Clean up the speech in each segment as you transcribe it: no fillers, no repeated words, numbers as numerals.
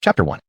Chapter 1.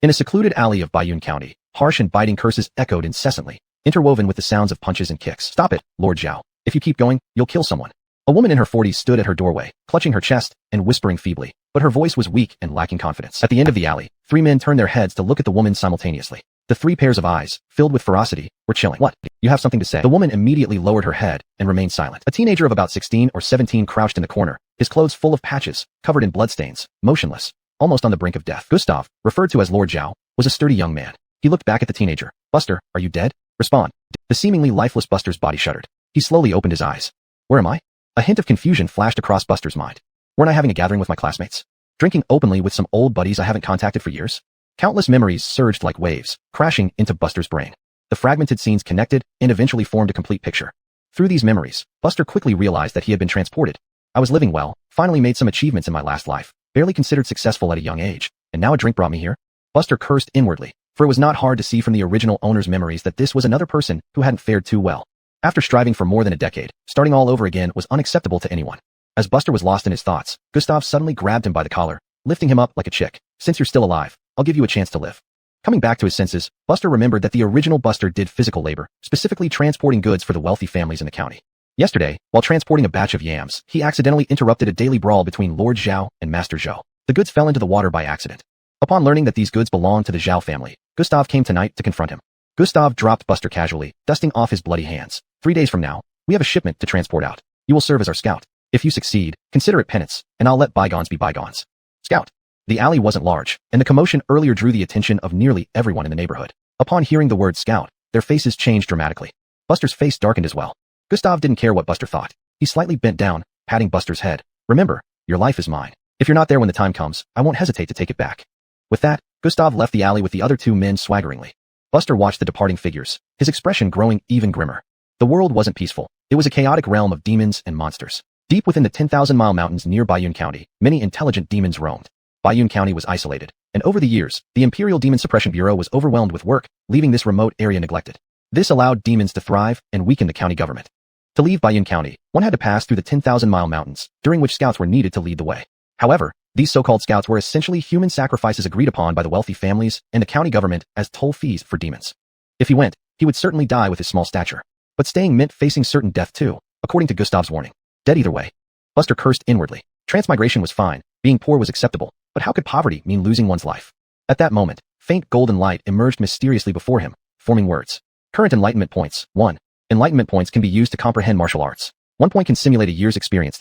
In a secluded alley of Bayun County, harsh and biting curses echoed incessantly, interwoven with the sounds of punches and kicks. "Stop it, Lord Zhao. If you keep going, you'll kill someone." A woman in her 40s stood at her doorway, clutching her chest and whispering feebly, but her voice was weak and lacking confidence. At the end of the alley, three men turned their heads to look at the woman simultaneously. The three pairs of eyes, filled with ferocity, were chilling. "What? You have something to say?" The woman immediately lowered her head and remained silent. A teenager of about 16 or 17 crouched in the corner, his clothes full of patches, covered in bloodstains, motionless, almost on the brink of death. Gustav, referred to as Lord Zhao, was a sturdy young man. He looked back at the teenager. "Buster, are you dead? Respond." The seemingly lifeless Buster's body shuddered. He slowly opened his eyes. "Where am I?" A hint of confusion flashed across Buster's mind. Weren't I having a gathering with my classmates? Drinking openly with some old buddies I haven't contacted for years? Countless memories surged like waves, crashing into Buster's brain. The fragmented scenes connected and eventually formed a complete picture. Through these memories, Buster quickly realized that he had been transported. I was living well, finally made some achievements in my last life, barely considered successful at a young age, and now a drink brought me here? Buster cursed inwardly, for it was not hard to see from the original owner's memories that this was another person who hadn't fared too well. After striving for more than a decade, starting all over again was unacceptable to anyone. As Buster was lost in his thoughts, Gustav suddenly grabbed him by the collar, lifting him up like a chick. "Since you're still alive, I'll give you a chance to live." Coming back to his senses, Buster remembered that the original Buster did physical labor, specifically transporting goods for the wealthy families in the county. Yesterday, while transporting a batch of yams, he accidentally interrupted a daily brawl between Lord Zhao and Master Zhou. The goods fell into the water by accident. Upon learning that these goods belonged to the Zhao family, Gustav came tonight to confront him. Gustav dropped Buster casually, dusting off his bloody hands. 3 days from now, we have a shipment to transport out. You will serve as our scout. If you succeed, consider it penance, and I'll let bygones be bygones. Scout. The alley wasn't large, and the commotion earlier drew the attention of nearly everyone in the neighborhood. Upon hearing the word scout, their faces changed dramatically. Buster's face darkened as well. Gustav didn't care what Buster thought. He slightly bent down, patting Buster's head. "Remember, your life is mine. If you're not there when the time comes, I won't hesitate to take it back." With that, Gustav left the alley with the other two men swaggeringly. Buster watched the departing figures, his expression growing even grimmer. The world wasn't peaceful. It was a chaotic realm of demons and monsters. Deep within the 10,000-mile mountains near Bayun County, many intelligent demons roamed. Bayun County was isolated, and over the years, the Imperial Demon Suppression Bureau was overwhelmed with work, leaving this remote area neglected. This allowed demons to thrive and weaken the county government. To leave Bayun County, one had to pass through the 10,000-mile mountains, during which scouts were needed to lead the way. However, these so-called scouts were essentially human sacrifices agreed upon by the wealthy families and the county government as toll fees for demons. If he went, he would certainly die with his small stature. But staying meant facing certain death too, according to Gustav's warning. Dead either way. Buster cursed inwardly. Transmigration was fine, being poor was acceptable, but how could poverty mean losing one's life? At that moment, faint golden light emerged mysteriously before him, forming words. Current enlightenment points. 1. Enlightenment points can be used to comprehend martial arts. 1 point can simulate a year's experience.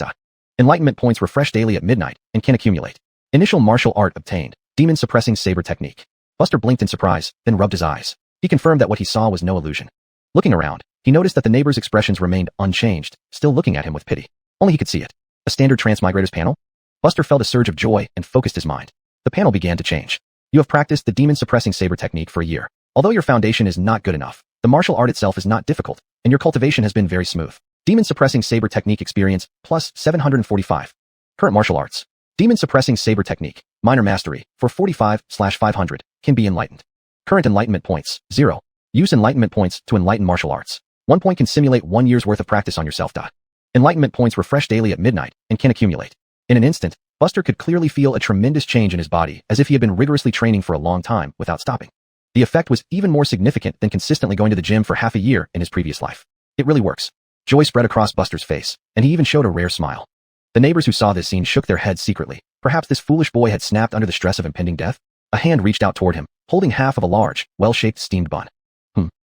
Enlightenment points refresh daily at midnight and can accumulate. Initial martial art obtained. Demon suppressing saber technique. Buster blinked in surprise, then rubbed his eyes. He confirmed that what he saw was no illusion. Looking around, he noticed that the neighbors' expressions remained unchanged, still looking at him with pity. Only he could see it. A standard Transmigrator's panel? Buster felt a surge of joy and focused his mind. The panel began to change. You have practiced the demon suppressing saber technique for a year. Although your foundation is not good enough, the martial art itself is not difficult, and your cultivation has been very smooth. Demon suppressing saber technique experience, plus 745. Current martial arts. Demon suppressing saber technique, minor mastery, for 45/500, can be enlightened. Current enlightenment points, 0. Use enlightenment points to enlighten martial arts. 1 point can simulate 1 year's worth of practice on yourself. Enlightenment points refresh daily at midnight and can accumulate. In an instant, Buster could clearly feel a tremendous change in his body, as if he had been rigorously training for a long time without stopping. The effect was even more significant than consistently going to the gym for half a year in his previous life. It really works. Joy spread across Buster's face, and he even showed a rare smile. The neighbors who saw this scene shook their heads secretly. Perhaps this foolish boy had snapped under the stress of impending death? A hand reached out toward him, holding half of a large, well-shaped steamed bun.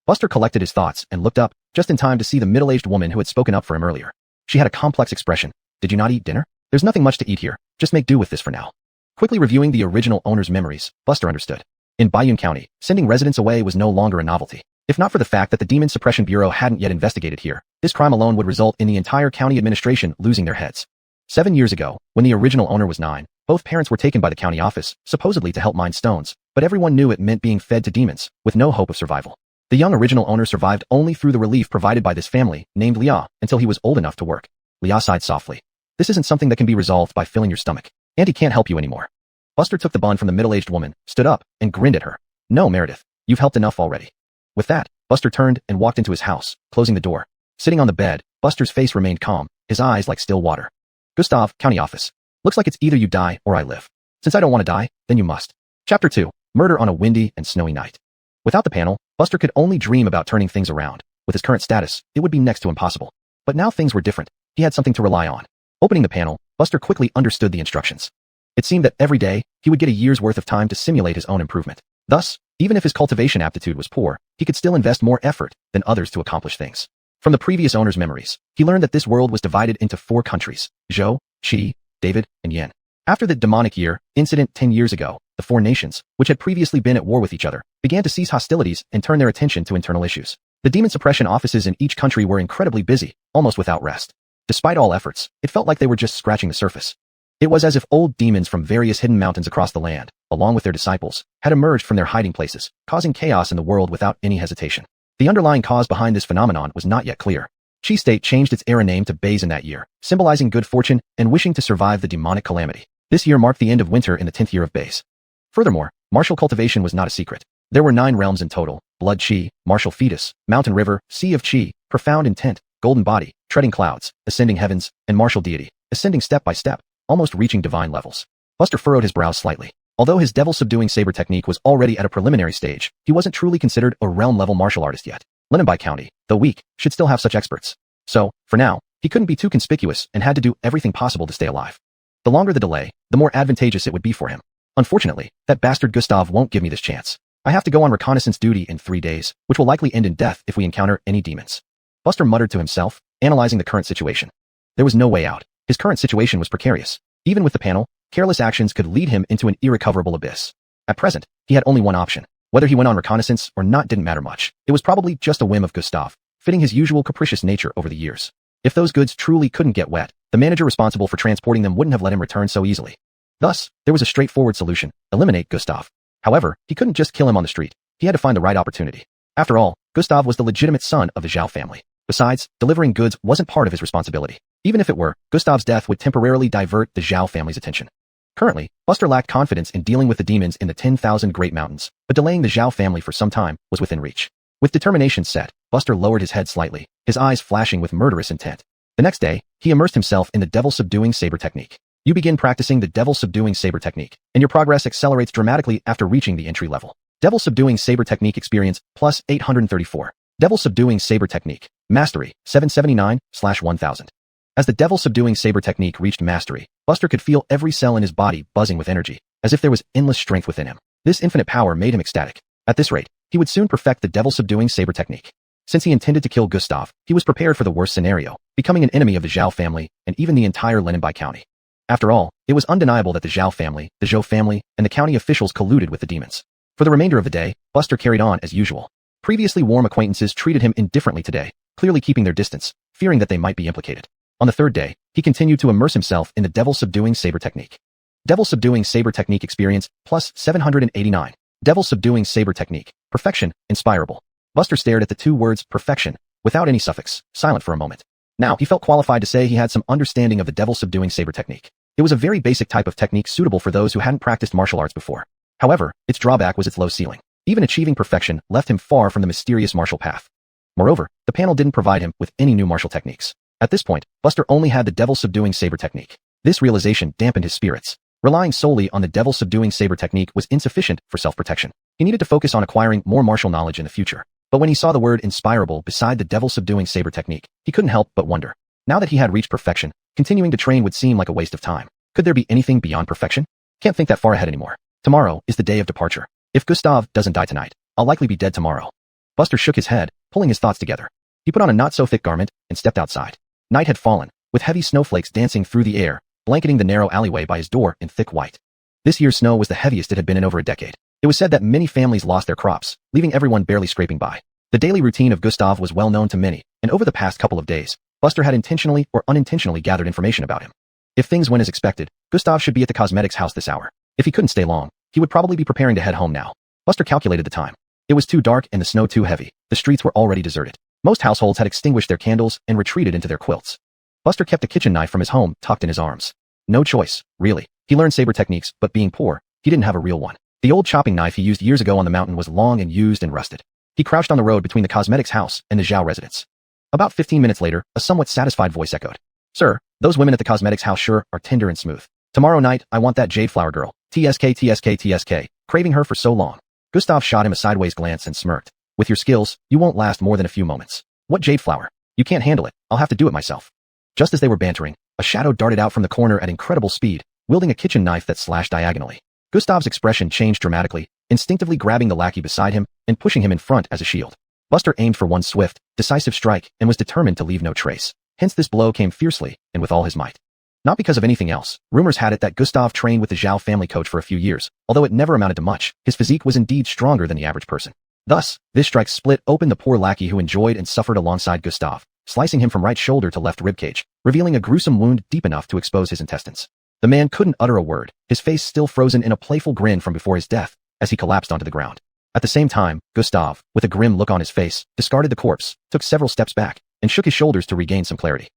Buster collected his thoughts and looked up, just in time to see the middle-aged woman who had spoken up for him earlier. She had a complex expression. "Did you not eat dinner? There's nothing much to eat here. Just make do with this for now." Quickly reviewing the original owner's memories, Buster understood. In Bayun County, sending residents away was no longer a novelty. If not for the fact that the Demon Suppression Bureau hadn't yet investigated here, this crime alone would result in the entire county administration losing their heads. 7 years ago, when the original owner was 9, both parents were taken by the county office, supposedly to help mine stones, but everyone knew it meant being fed to demons, with no hope of survival. The young original owner survived only through the relief provided by this family, named Lia, until he was old enough to work. Lia sighed softly. "This isn't something that can be resolved by filling your stomach. Auntie can't help you anymore." Buster took the bun from the middle-aged woman, stood up, and grinned at her. "No, Meredith, you've helped enough already." With that, Buster turned and walked into his house, closing the door. Sitting on the bed, Buster's face remained calm, his eyes like still water. "Gustav, county office. Looks like it's either you die or I live. Since I don't want to die, then you must." Chapter 2. Murder on a windy and snowy night. Without the panel, Buster could only dream about turning things around. With his current status, it would be next to impossible. But now things were different. He had something to rely on. Opening the panel, Buster quickly understood the instructions. It seemed that every day, he would get a year's worth of time to simulate his own improvement. Thus, even if his cultivation aptitude was poor, he could still invest more effort than others to accomplish things. From the previous owner's memories, he learned that this world was divided into 4 countries: Zhou, Qi, David, and Yin. After the demonic year incident 10 years ago, the 4 nations, which had previously been at war with each other, began to cease hostilities and turn their attention to internal issues. The demon suppression offices in each country were incredibly busy, almost without rest. Despite all efforts, it felt like they were just scratching the surface. It was as if old demons from various hidden mountains across the land, along with their disciples, had emerged from their hiding places, causing chaos in the world without any hesitation. The underlying cause behind this phenomenon was not yet clear. Qi State changed its era name to Beis in that year, symbolizing good fortune and wishing to survive the demonic calamity. This year marked the end of winter in the 10th year of Beis. Furthermore, martial cultivation was not a secret. There were 9 realms in total: Blood Qi, Martial Fetus, Mountain River, Sea of Qi, Profound Intent, Golden Body, Treading Clouds, Ascending Heavens, and Martial Deity, ascending step by step, almost reaching divine levels. Buster furrowed his brows slightly. Although his devil-subduing saber technique was already at a preliminary stage, he wasn't truly considered a realm-level martial artist yet. Lenonbai County, though weak, should still have such experts. So, for now, he couldn't be too conspicuous and had to do everything possible to stay alive. The longer the delay, the more advantageous it would be for him. Unfortunately, that bastard Gustav won't give me this chance. I have to go on reconnaissance duty in 3 days, which will likely end in death if we encounter any demons. Buster muttered to himself, analyzing the current situation. There was no way out. His current situation was precarious. Even with the panel, careless actions could lead him into an irrecoverable abyss. At present, he had only one option. Whether he went on reconnaissance or not didn't matter much. It was probably just a whim of Gustav, fitting his usual capricious nature over the years. If those goods truly couldn't get wet, the manager responsible for transporting them wouldn't have let him return so easily. Thus, there was a straightforward solution: eliminate Gustav. However, he couldn't just kill him on the street. He had to find the right opportunity. After all, Gustav was the legitimate son of the Zhao family. Besides, delivering goods wasn't part of his responsibility. Even if it were, Gustav's death would temporarily divert the Zhao family's attention. Currently, Buster lacked confidence in dealing with the demons in the 10,000 Great Mountains, but delaying the Zhao family for some time was within reach. With determination set, Buster lowered his head slightly, his eyes flashing with murderous intent. The next day, he immersed himself in the devil-subduing saber technique. You begin practicing the devil-subduing saber technique, and your progress accelerates dramatically after reaching the entry level. Devil-subduing saber technique experience plus 834. Devil-subduing saber technique. Mastery, 779/1000. As the devil-subduing saber technique reached mastery, Buster could feel every cell in his body buzzing with energy, as if there was endless strength within him. This infinite power made him ecstatic. At this rate, he would soon perfect the devil-subduing saber technique. Since he intended to kill Gustav, he was prepared for the worst scenario, becoming an enemy of the Zhao family and even the entire Lenonbai County. After all, it was undeniable that the Zhao family, the Zhou family, and the county officials colluded with the demons. For the remainder of the day, Buster carried on as usual. Previously warm acquaintances treated him indifferently today, clearly keeping their distance, fearing that they might be implicated. On the 3rd day, he continued to immerse himself in the devil-subduing saber technique. Devil-subduing saber technique experience plus 789. Devil-subduing saber technique. Perfection, inspirable. Buster stared at the 2 words perfection, without any suffix, silent for a moment. Now, he felt qualified to say he had some understanding of the devil-subduing saber technique. It was a very basic type of technique suitable for those who hadn't practiced martial arts before. However, its drawback was its low ceiling. Even achieving perfection left him far from the mysterious martial path. Moreover, the panel didn't provide him with any new martial techniques. At this point, Buster only had the devil-subduing saber technique. This realization dampened his spirits. Relying solely on the devil-subduing saber technique was insufficient for self-protection. He needed to focus on acquiring more martial knowledge in the future. But when he saw the word inspirable beside the devil-subduing saber technique, he couldn't help but wonder. Now that he had reached perfection, continuing to train would seem like a waste of time. Could there be anything beyond perfection? Can't think that far ahead anymore. Tomorrow is the day of departure. If Gustav doesn't die tonight, I'll likely be dead tomorrow. Buster shook his head, pulling his thoughts together. He put on a not-so-thick garment and stepped outside. Night had fallen, with heavy snowflakes dancing through the air, blanketing the narrow alleyway by his door in thick white. This year's snow was the heaviest it had been in over a decade. It was said that many families lost their crops, leaving everyone barely scraping by. The daily routine of Gustav was well known to many, and over the past couple of days, Buster had intentionally or unintentionally gathered information about him. If things went as expected, Gustav should be at the cosmetics house this hour. If he couldn't stay long, he would probably be preparing to head home now. Buster calculated the time. It was too dark and the snow too heavy. The streets were already deserted. Most households had extinguished their candles and retreated into their quilts. Buster kept a kitchen knife from his home tucked in his arms. No choice, really. He learned saber techniques, but being poor, he didn't have a real one. The old chopping knife he used years ago on the mountain was long and used and rusted. He crouched on the road between the cosmetics house and the Zhao residence. About 15 minutes later, a somewhat satisfied voice echoed. Sir, those women at the cosmetics house sure are tender and smooth. Tomorrow night, I want that jade flower girl. TSK TSK TSK. craving her for so long. Gustav shot him a sideways glance and smirked. With your skills, you won't last more than a few moments. What jade flower? You can't handle it, I'll have to do it myself. Just as they were bantering, a shadow darted out from the corner at incredible speed, wielding a kitchen knife that slashed diagonally. Gustav's expression changed dramatically, instinctively grabbing the lackey beside him and pushing him in front as a shield. Buster aimed for one swift, decisive strike and was determined to leave no trace. Hence this blow came fiercely and with all his might. Not because of anything else, rumors had it that Gustav trained with the Zhao family coach for a few years, although it never amounted to much. His physique was indeed stronger than the average person. Thus, this strike split open the poor lackey who enjoyed and suffered alongside Gustav, slicing him from right shoulder to left ribcage, revealing a gruesome wound deep enough to expose his intestines. The man couldn't utter a word, his face still frozen in a playful grin from before his death, as he collapsed onto the ground. At the same time, Gustav, with a grim look on his face, discarded the corpse, took several steps back, and shook his shoulders to regain some clarity.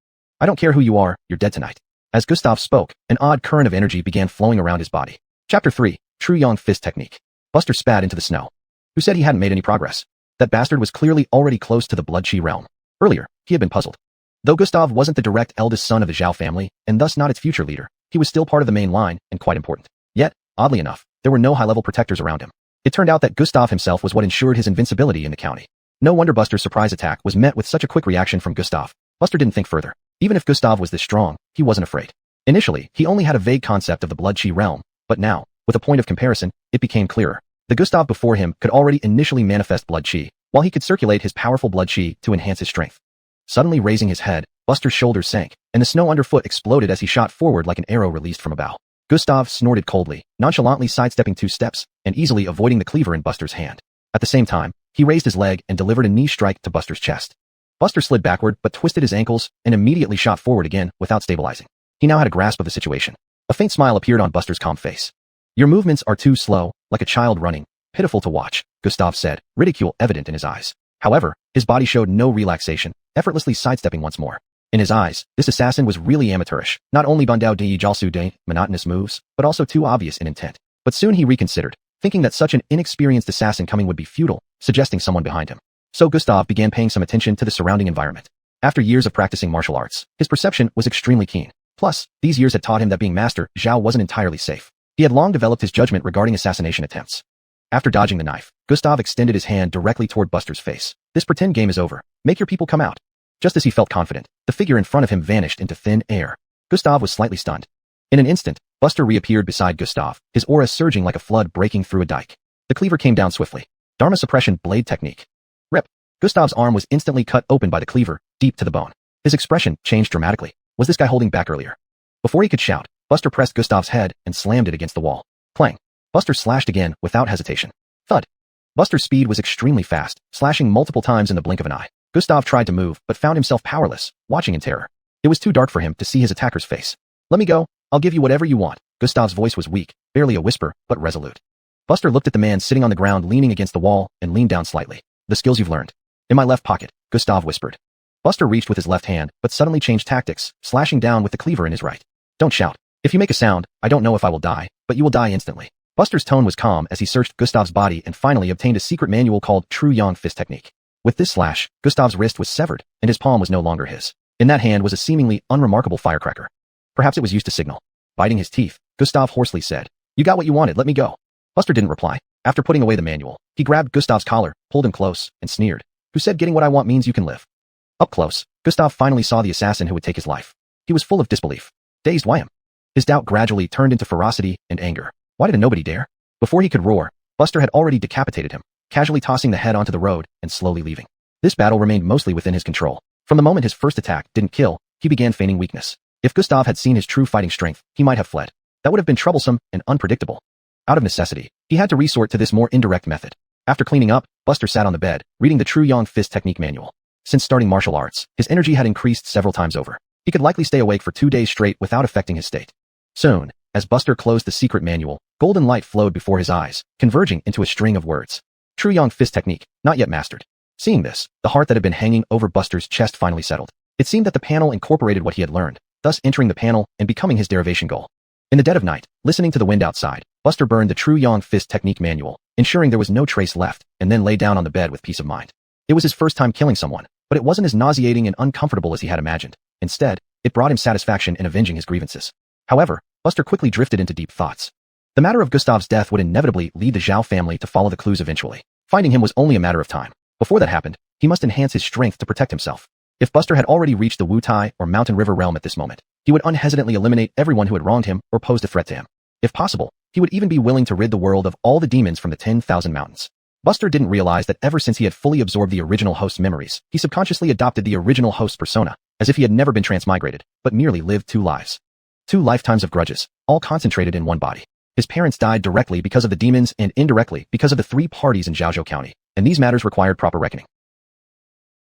I don't care who you are, you're dead tonight. As Gustav spoke, an odd current of energy began flowing around his body. Chapter 3, True Yang Fist Technique. Buster spat into the snow. Who said he hadn't made any progress? That bastard was clearly already close to the Blood Qi realm. Earlier, he had been puzzled. Though Gustav wasn't the direct eldest son of the Zhao family, and thus not its future leader, he was still part of the main line, and quite important. Yet, oddly enough, there were no high-level protectors around him. It turned out that Gustav himself was what ensured his invincibility in the county. No wonder Buster's surprise attack was met with such a quick reaction from Gustav. Buster didn't think further. Even if Gustav was this strong, he wasn't afraid. Initially, he only had a vague concept of the Blood Qi realm, but now, with a point of comparison, it became clearer. The Gustav before him could already initially manifest Blood Qi, while he could circulate his powerful Blood Qi to enhance his strength. Suddenly raising his head, Buster's shoulders sank, and the snow underfoot exploded as he shot forward like an arrow released from a bow. Gustav snorted coldly, nonchalantly sidestepping 2 steps, and easily avoiding the cleaver in Buster's hand. At the same time, he raised his leg and delivered a knee strike to Buster's chest. Buster slid backward but twisted his ankles and immediately shot forward again without stabilizing. He now had a grasp of the situation. A faint smile appeared on Buster's calm face. Your movements are too slow, like a child running. Pitiful to watch, Gustav said, ridicule evident in his eyes. However, his body showed no relaxation, effortlessly sidestepping once more. In his eyes, this assassin was really amateurish, not only bandao de jiaosu de monotonous moves, but also too obvious in intent. But soon he reconsidered, thinking that such an inexperienced assassin coming would be futile, suggesting someone behind him. So Gustav began paying some attention to the surrounding environment. After years of practicing martial arts, his perception was extremely keen. Plus, these years had taught him that being Master Zhao wasn't entirely safe. He had long developed his judgment regarding assassination attempts. After dodging the knife, Gustav extended his hand directly toward Buster's face. This pretend game is over. Make your people come out. Just as he felt confident, the figure in front of him vanished into thin air. Gustav was slightly stunned. In an instant, Buster reappeared beside Gustav, his aura surging like a flood breaking through a dike. The cleaver came down swiftly. Dharma suppression blade technique. Rip. Gustav's arm was instantly cut open by the cleaver, deep to the bone. His expression changed dramatically. Was this guy holding back earlier? Before he could shout, Buster pressed Gustav's head and slammed it against the wall. Clang. Buster slashed again without hesitation. Thud. Buster's speed was extremely fast, slashing multiple times in the blink of an eye. Gustav tried to move, but found himself powerless, watching in terror. It was too dark for him to see his attacker's face. Let me go. I'll give you whatever you want. Gustav's voice was weak, barely a whisper, but resolute. Buster looked at the man sitting on the ground leaning against the wall and leaned down slightly. The skills you've learned. In my left pocket, Gustav whispered. Buster reached with his left hand, but suddenly changed tactics, slashing down with the cleaver in his right. Don't shout. If you make a sound, I don't know if I will die, but you will die instantly. Buster's tone was calm as he searched Gustav's body and finally obtained a secret manual called True Yang Fist Technique. With this slash, Gustav's wrist was severed, and his palm was no longer his. In that hand was a seemingly unremarkable firecracker. Perhaps it was used to signal. Biting his teeth, Gustav hoarsely said, "You got what you wanted, let me go." Buster didn't reply. After putting away the manual, he grabbed Gustav's collar, pulled him close, and sneered. Who said getting what I want means you can live? Up close, Gustav finally saw the assassin who would take his life. He was full of disbelief. Dazed why him? His doubt gradually turned into ferocity and anger. Why did a nobody dare? Before he could roar, Buster had already decapitated him, casually tossing the head onto the road and slowly leaving. This battle remained mostly within his control. From the moment his first attack didn't kill, he began feigning weakness. If Gustav had seen his true fighting strength, he might have fled. That would have been troublesome and unpredictable. Out of necessity, he had to resort to this more indirect method. After cleaning up, Buster sat on the bed, reading the True Yang Fist Technique manual. Since starting martial arts, his energy had increased several times over. He could likely stay awake for 2 days straight without affecting his state. Soon, as Buster closed the secret manual, golden light flowed before his eyes, converging into a string of words. True Yang Fist Technique, not yet mastered. Seeing this, the heart that had been hanging over Buster's chest finally settled. It seemed that the panel incorporated what he had learned, thus entering the panel and becoming his derivation goal. In the dead of night, listening to the wind outside, Buster burned the True Yang Fist Technique manual, ensuring there was no trace left, and then lay down on the bed with peace of mind. It was his first time killing someone, but it wasn't as nauseating and uncomfortable as he had imagined. Instead, it brought him satisfaction in avenging his grievances. However, Buster quickly drifted into deep thoughts. The matter of Gustav's death would inevitably lead the Zhao family to follow the clues eventually. Finding him was only a matter of time. Before that happened, he must enhance his strength to protect himself. If Buster had already reached the Wu Tai or Mountain River realm at this moment, he would unhesitantly eliminate everyone who had wronged him or posed a threat to him. If possible, he would even be willing to rid the world of all the demons from the 10,000 mountains. Buster didn't realize that ever since he had fully absorbed the original host's memories, he subconsciously adopted the original host's persona, as if he had never been transmigrated, but merely lived 2 lives. 2 lifetimes of grudges, all concentrated in one body. His parents died directly because of the demons and indirectly because of the 3 parties in Zhaozhou County, and these matters required proper reckoning.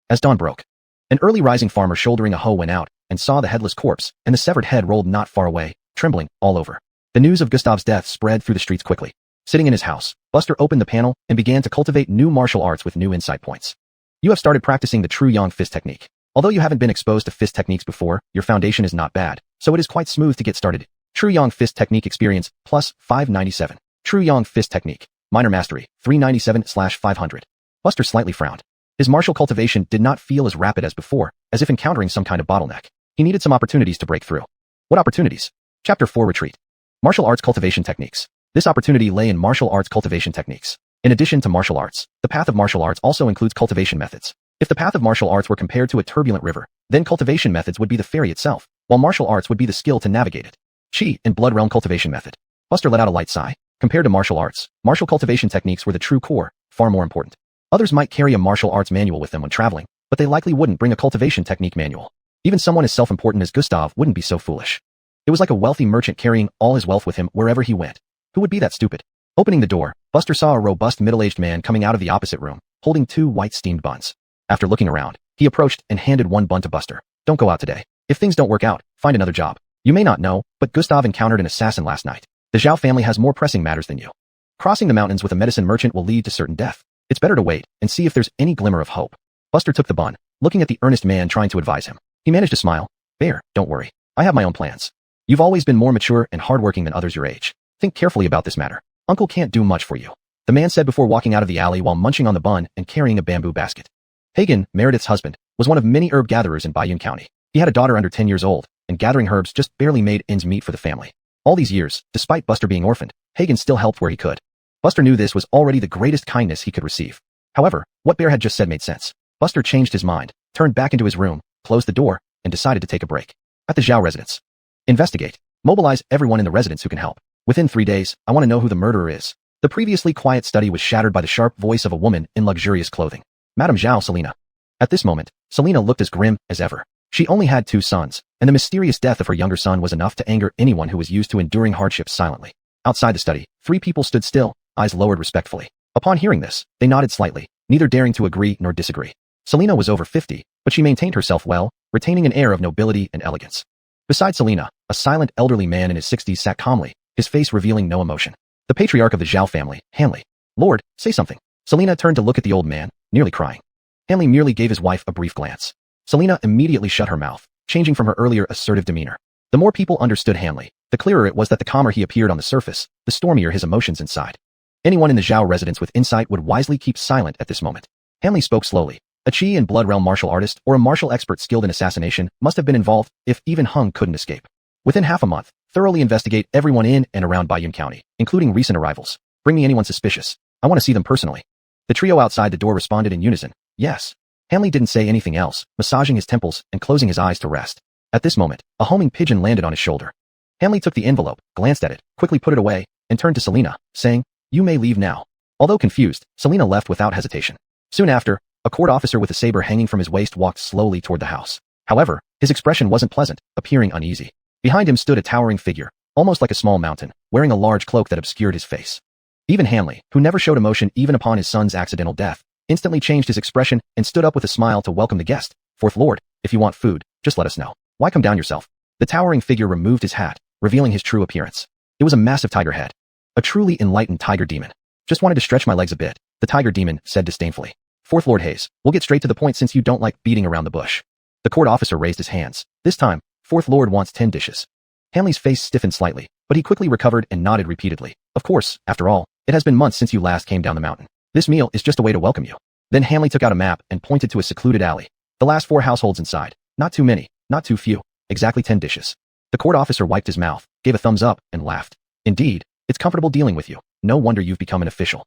As dawn broke, an early rising farmer shouldering a hoe went out and saw the headless corpse, and the severed head rolled not far away, trembling all over. The news of Gustav's death spread through the streets quickly. Sitting in his house, Buster opened the panel and began to cultivate new martial arts with new insight points. You have started practicing the true yang fist technique. Although you haven't been exposed to fist techniques before, your foundation is not bad, so it is quite smooth to get started. True yang fist technique experience, plus 597. True yang fist technique, minor mastery, 397/500. Buster slightly frowned. His martial cultivation did not feel as rapid as before, as if encountering some kind of bottleneck. He needed some opportunities to break through. What opportunities? Chapter 4 Retreat. Martial arts cultivation techniques. This opportunity lay in martial arts cultivation techniques. In addition to martial arts, the path of martial arts also includes cultivation methods. If the path of martial arts were compared to a turbulent river, then cultivation methods would be the ferry itself, while martial arts would be the skill to navigate it. Qi and blood realm cultivation method. Buster let out a light sigh. Compared to martial arts, martial cultivation techniques were the true core, far more important. Others might carry a martial arts manual with them when traveling, but they likely wouldn't bring a cultivation technique manual. Even someone as self-important as Gustav wouldn't be so foolish. It was like a wealthy merchant carrying all his wealth with him wherever he went. Who would be that stupid? Opening the door, Buster saw a robust middle-aged man coming out of the opposite room, holding 2 white steamed buns. After looking around, he approached and handed one bun to Buster. Don't go out today. If things don't work out, find another job. You may not know, but Gustav encountered an assassin last night. The Zhao family has more pressing matters than you. Crossing the mountains with a medicine merchant will lead to certain death. It's better to wait and see if there's any glimmer of hope. Buster took the bun, looking at the earnest man trying to advise him. He managed to smile. Bear, don't worry. I have my own plans. You've always been more mature and hardworking than others your age. Think carefully about this matter. Uncle can't do much for you. The man said before walking out of the alley while munching on the bun and carrying a bamboo basket. Hagen, Meredith's husband, was one of many herb gatherers in Bayun County. He had a daughter under 10 years old, and gathering herbs just barely made ends meet for the family. All these years, despite Buster being orphaned, Hagen still helped where he could. Buster knew this was already the greatest kindness he could receive. However, what Bear had just said made sense. Buster changed his mind, turned back into his room, closed the door, and decided to take a break. At the Zhao residence. Investigate. Mobilize everyone in the residence who can help. Within 3 days, I want to know who the murderer is. The previously quiet study was shattered by the sharp voice of a woman in luxurious clothing. Madame Zhao Selina. At this moment, Selina looked as grim as ever. She only had 2 sons, and the mysterious death of her younger son was enough to anger anyone who was used to enduring hardships silently. Outside the study, 3 people stood still, eyes lowered respectfully. Upon hearing this, they nodded slightly, neither daring to agree nor disagree. Selina was over 50, but she maintained herself well, retaining an air of nobility and elegance. Beside Selina, a silent elderly man in his 60s sat calmly, his face revealing no emotion. The patriarch of the Zhao family, Hanley. Lord, say something. Selina turned to look at the old man, nearly crying. Hanley merely gave his wife a brief glance. Selina immediately shut her mouth, changing from her earlier assertive demeanor. The more people understood Hanley, the clearer it was that the calmer he appeared on the surface, the stormier his emotions inside. Anyone in the Zhao residence with insight would wisely keep silent at this moment. Hanley spoke slowly. A Qi and blood realm martial artist or a martial expert skilled in assassination must have been involved if even Hung couldn't escape. Within half a month, thoroughly investigate everyone in and around Bayun County, including recent arrivals. Bring me anyone suspicious. I want to see them personally. The trio outside the door responded in unison. Yes. Hanley didn't say anything else, massaging his temples and closing his eyes to rest. At this moment, a homing pigeon landed on his shoulder. Hanley took the envelope, glanced at it, quickly put it away, and turned to Selina, saying, "You may leave now." Although confused, Selina left without hesitation. Soon after, a court officer with a saber hanging from his waist walked slowly toward the house. However, his expression wasn't pleasant, appearing uneasy. Behind him stood a towering figure, almost like a small mountain, wearing a large cloak that obscured his face. Even Hanley, who never showed emotion even upon his son's accidental death, instantly changed his expression and stood up with a smile to welcome the guest. "Fourth Lord, if you want food, just let us know. Why come down yourself?" The towering figure removed his hat, revealing his true appearance. It was a massive tiger head. A truly enlightened tiger demon. "Just wanted to stretch my legs a bit," the tiger demon said disdainfully. "Fourth Lord Hayes, we'll get straight to the point since you don't like beating around the bush." The court officer raised his hands. This time, Fourth Lord wants 10 dishes. Hanley's face stiffened slightly, but he quickly recovered and nodded repeatedly. "Of course, after all, it has been months since you last came down the mountain. This meal is just a way to welcome you." Then Hanley took out a map and pointed to a secluded alley. The last 4 households inside. Not too many, not too few. Exactly 10 dishes. The court officer wiped his mouth, gave a thumbs up, and laughed. Indeed, It's comfortable dealing with you. No wonder you've become an official.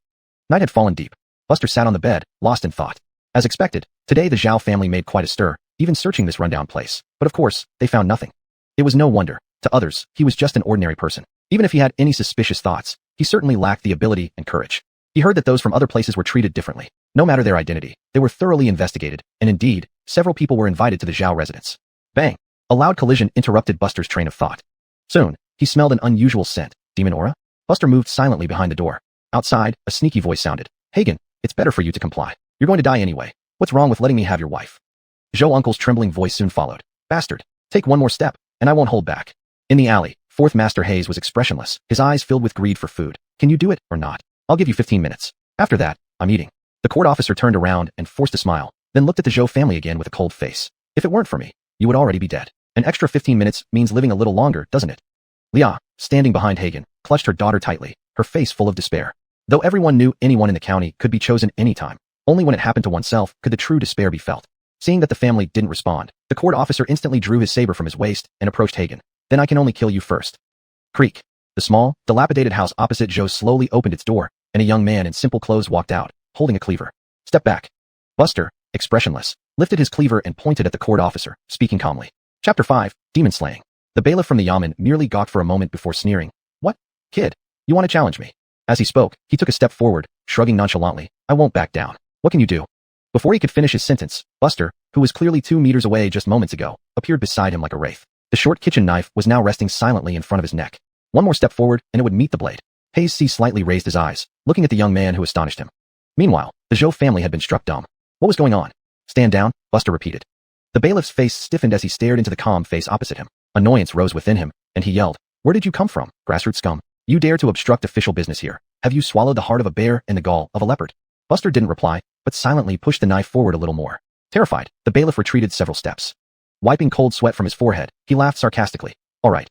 Night had fallen deep. Buster sat on the bed, lost in thought. As expected, today the Zhao family made quite a stir, even searching this rundown place. But of course, they found nothing. It was no wonder. To others, he was just an ordinary person. Even if he had any suspicious thoughts, he certainly lacked the ability and courage. He heard that those from other places were treated differently. No matter their identity, they were thoroughly investigated, and indeed, several people were invited to the Zhao residence. Bang! A loud collision interrupted Buster's train of thought. Soon, he smelled an unusual scent. Demon aura? Buster moved silently behind the door. Outside, a sneaky voice sounded. Hagen, it's better for you to comply. You're going to die anyway. What's wrong with letting me have your wife? Zhou Uncle's trembling voice soon followed. Bastard, take one more step, and I won't hold back. In the alley, Fourth Master Hayes was expressionless, his eyes filled with greed for food. Can you do it, or not? I'll give you 15 minutes. After that, I'm eating. The court officer turned around and forced a smile, then looked at the Zhou family again with a cold face. If it weren't for me, you would already be dead. An extra 15 minutes means living a little longer, doesn't it? Lia, standing behind Hagen, clutched her daughter tightly, her face full of despair. Though everyone knew anyone in the county could be chosen any time, only when it happened to oneself could the true despair be felt. Seeing that the family didn't respond, the court officer instantly drew his saber from his waist and approached Hagen. Then I can only kill you first. Creak. The small, dilapidated house opposite Zhou slowly opened its door, and a young man in simple clothes walked out, holding a cleaver. Step back. Buster, expressionless, lifted his cleaver and pointed at the court officer, speaking calmly. Chapter 5, Demon Slaying. The bailiff from the Yamen merely gawked for a moment before sneering. What? Kid, you want to challenge me? As he spoke, he took a step forward, shrugging nonchalantly. I won't back down. What can you do? Before he could finish his sentence, Buster, who was clearly 2 meters away just moments ago, appeared beside him like a wraith. The short kitchen knife was now resting silently in front of his neck. One more step forward, and it would meet the blade. Hayes slightly raised his eyes, looking at the young man who astonished him. Meanwhile, the Zhou family had been struck dumb. What was going on? Stand down, Buster repeated. The bailiff's face stiffened as he stared into the calm face opposite him. Annoyance rose within him, and he yelled, Where did you come from, grassroots scum? You dare to obstruct official business here. Have you swallowed the heart of a bear and the gall of a leopard? Buster didn't reply, but silently pushed the knife forward a little more. Terrified, the bailiff retreated several steps. Wiping cold sweat from his forehead, he laughed sarcastically. All right,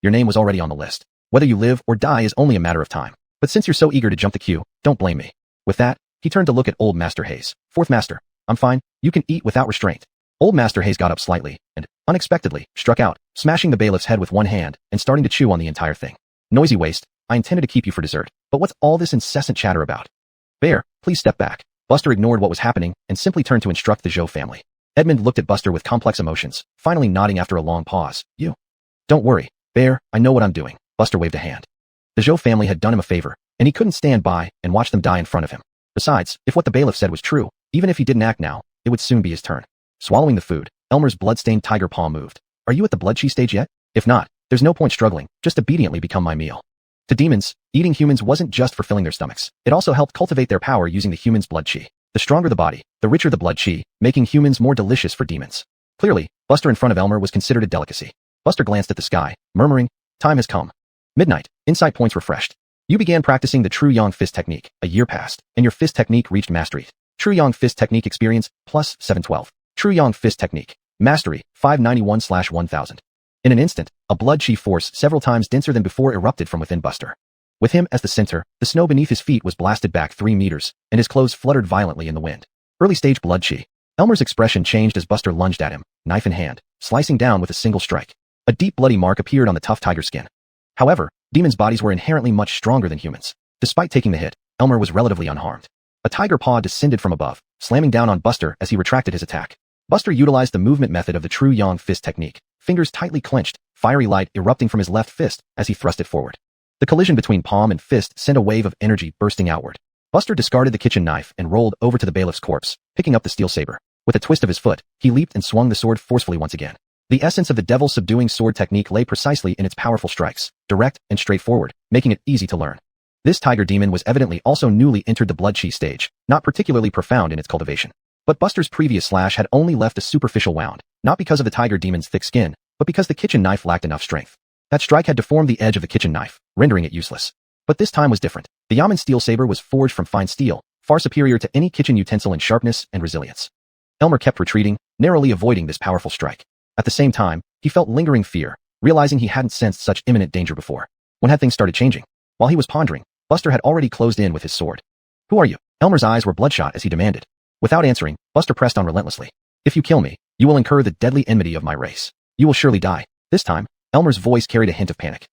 your name was already on the list. Whether you live or die is only a matter of time. But since you're so eager to jump the queue, don't blame me. With that, he turned to look at Old Master Hayes. Fourth Master, I'm fine, you can eat without restraint. Old Master Hayes got up slightly, and, unexpectedly, struck out, smashing the bailiff's head with one hand, and starting to chew on the entire thing. Noisy waste, I intended to keep you for dessert, but what's all this incessant chatter about? Bear, please step back. Buster ignored what was happening, and simply turned to instruct the Zhou family. Edmund looked at Buster with complex emotions, finally nodding after a long pause. You. Don't worry, Bear, I know what I'm doing. Buster waved a hand. The Zhou family had done him a favor, and he couldn't stand by and watch them die in front of him. Besides, if what the bailiff said was true, even if he didn't act now, it would soon be his turn. Swallowing the food, Elmer's blood-stained tiger paw moved. Are you at the blood chi stage yet? If not, there's no point struggling, just obediently become my meal. To demons, eating humans wasn't just for filling their stomachs. It also helped cultivate their power using the human's blood chi. The stronger the body, the richer the blood chi, making humans more delicious for demons. Clearly, Buster in front of Elmer was considered a delicacy. Buster glanced at the sky, murmuring, Time has come. Midnight, insight points refreshed. You began practicing the True Yang Fist Technique. A year passed, and your fist technique reached mastery. True Yang Fist Technique experience, plus 712. True Yang Fist Technique. Mastery, 591/1000. In an instant, a blood chi force several times denser than before erupted from within Buster. With him as the center, the snow beneath his feet was blasted back 3 meters, and his clothes fluttered violently in the wind. Early stage blood chi. Elmer's expression changed as Buster lunged at him, knife in hand, slicing down with a single strike. A deep bloody mark appeared on the tough tiger skin. However, demons' bodies were inherently much stronger than humans. Despite taking the hit, Elmer was relatively unharmed. A tiger paw descended from above, slamming down on Buster as he retracted his attack. Buster utilized the movement method of the True Yang Fist Technique, fingers tightly clenched, fiery light erupting from his left fist as he thrust it forward. The collision between palm and fist sent a wave of energy bursting outward. Buster discarded the kitchen knife and rolled over to the bailiff's corpse, picking up the steel saber. With a twist of his foot, he leaped and swung the sword forcefully once again. The essence of the devil subduing sword technique lay precisely in its powerful strikes, direct and straightforward, making it easy to learn. This tiger demon was evidently also newly entered the blood chi stage, not particularly profound in its cultivation. But Buster's previous slash had only left a superficial wound, not because of the tiger demon's thick skin, but because the kitchen knife lacked enough strength. That strike had deformed the edge of the kitchen knife, rendering it useless. But this time was different. The Yamen steel saber was forged from fine steel, far superior to any kitchen utensil in sharpness and resilience. Elmer kept retreating, narrowly avoiding this powerful strike. At the same time, he felt lingering fear, realizing he hadn't sensed such imminent danger before. When had things started changing? While he was pondering, Buster had already closed in with his sword. Who are you? Elmer's eyes were bloodshot as he demanded. Without answering, Buster pressed on relentlessly. If you kill me, you will incur the deadly enmity of my race. You will surely die. This time, Elmer's voice carried a hint of panic.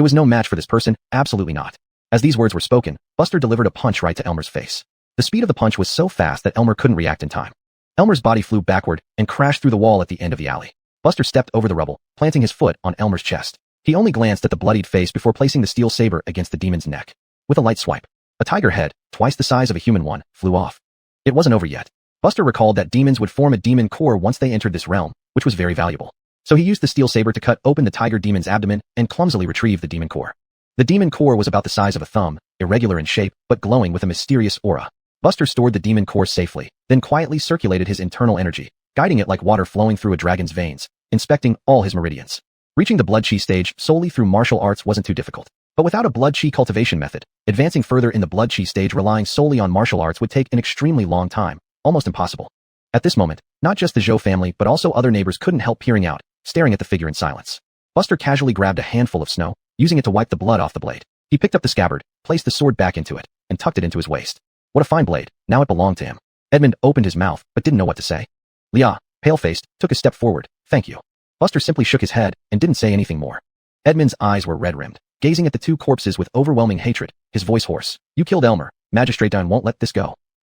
It was no match for this person, absolutely not. As these words were spoken, Buster delivered a punch right to Elmer's face. The speed of the punch was so fast that Elmer couldn't react in time. Elmer's body flew backward and crashed through the wall at the end of the alley. Buster stepped over the rubble, planting his foot on Elmer's chest. He only glanced at the bloodied face before placing the steel saber against the demon's neck. With a light swipe, a tiger head, twice the size of a human one, flew off. It wasn't over yet. Buster recalled that demons would form a demon core once they entered this realm, which was very valuable. So he used the steel saber to cut open the tiger demon's abdomen and clumsily retrieve the demon core. The demon core was about the size of a thumb, irregular in shape, but glowing with a mysterious aura. Buster stored the demon core safely, then quietly circulated his internal energy, guiding it like water flowing through a dragon's veins, inspecting all his meridians. Reaching the blood chi stage solely through martial arts wasn't too difficult. But without a blood chi cultivation method, advancing further in the blood chi stage relying solely on martial arts would take an extremely long time, almost impossible. At this moment, not just the Zhou family but also other neighbors couldn't help peering out, staring at the figure in silence. Buster casually grabbed a handful of snow, using it to wipe the blood off the blade. He picked up the scabbard, placed the sword back into it, and tucked it into his waist. What a fine blade, now it belonged to him. Edmund opened his mouth, but didn't know what to say. Leah, pale-faced, took a step forward. Thank you. Buster simply shook his head and didn't say anything more. Edmund's eyes were red-rimmed, gazing at the two corpses with overwhelming hatred, his voice hoarse. You killed Elmer. Magistrate Dunn won't let this go.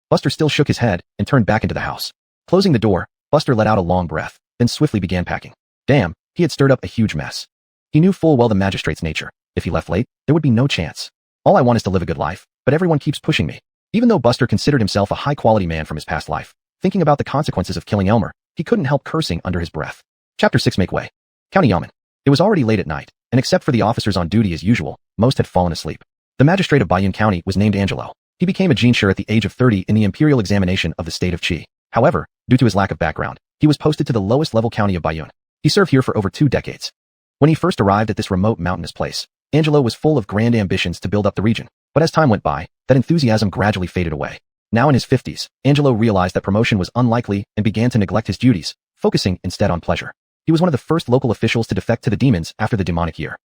Buster still shook his head and turned back into the house. Closing the door, Buster let out a long breath, then swiftly began packing. Damn, he had stirred up a huge mess. He knew full well the magistrate's nature. If he left late, there would be no chance. All I want is to live a good life, but everyone keeps pushing me. Even though Buster considered himself a high-quality man from his past life, thinking about the consequences of killing Elmer, he couldn't help cursing under his breath. Chapter 6 Make way. County Yamen. It was already late at night, and except for the officers on duty as usual, most had fallen asleep. The magistrate of Bayun County was named Angelo. He became a jinshur at the age of 30 in the imperial examination of the state of Qi. However, due to his lack of background, he was posted to the lowest level county of Bayun. He served here for over 2 decades. When he first arrived at this remote mountainous place, Angelo was full of grand ambitions to build up the region, but as time went by, that enthusiasm gradually faded away. Now in his 50s, Angelo realized that promotion was unlikely and began to neglect his duties, focusing instead on pleasure. He was one of the first local officials to defect to the demons after the demonic year.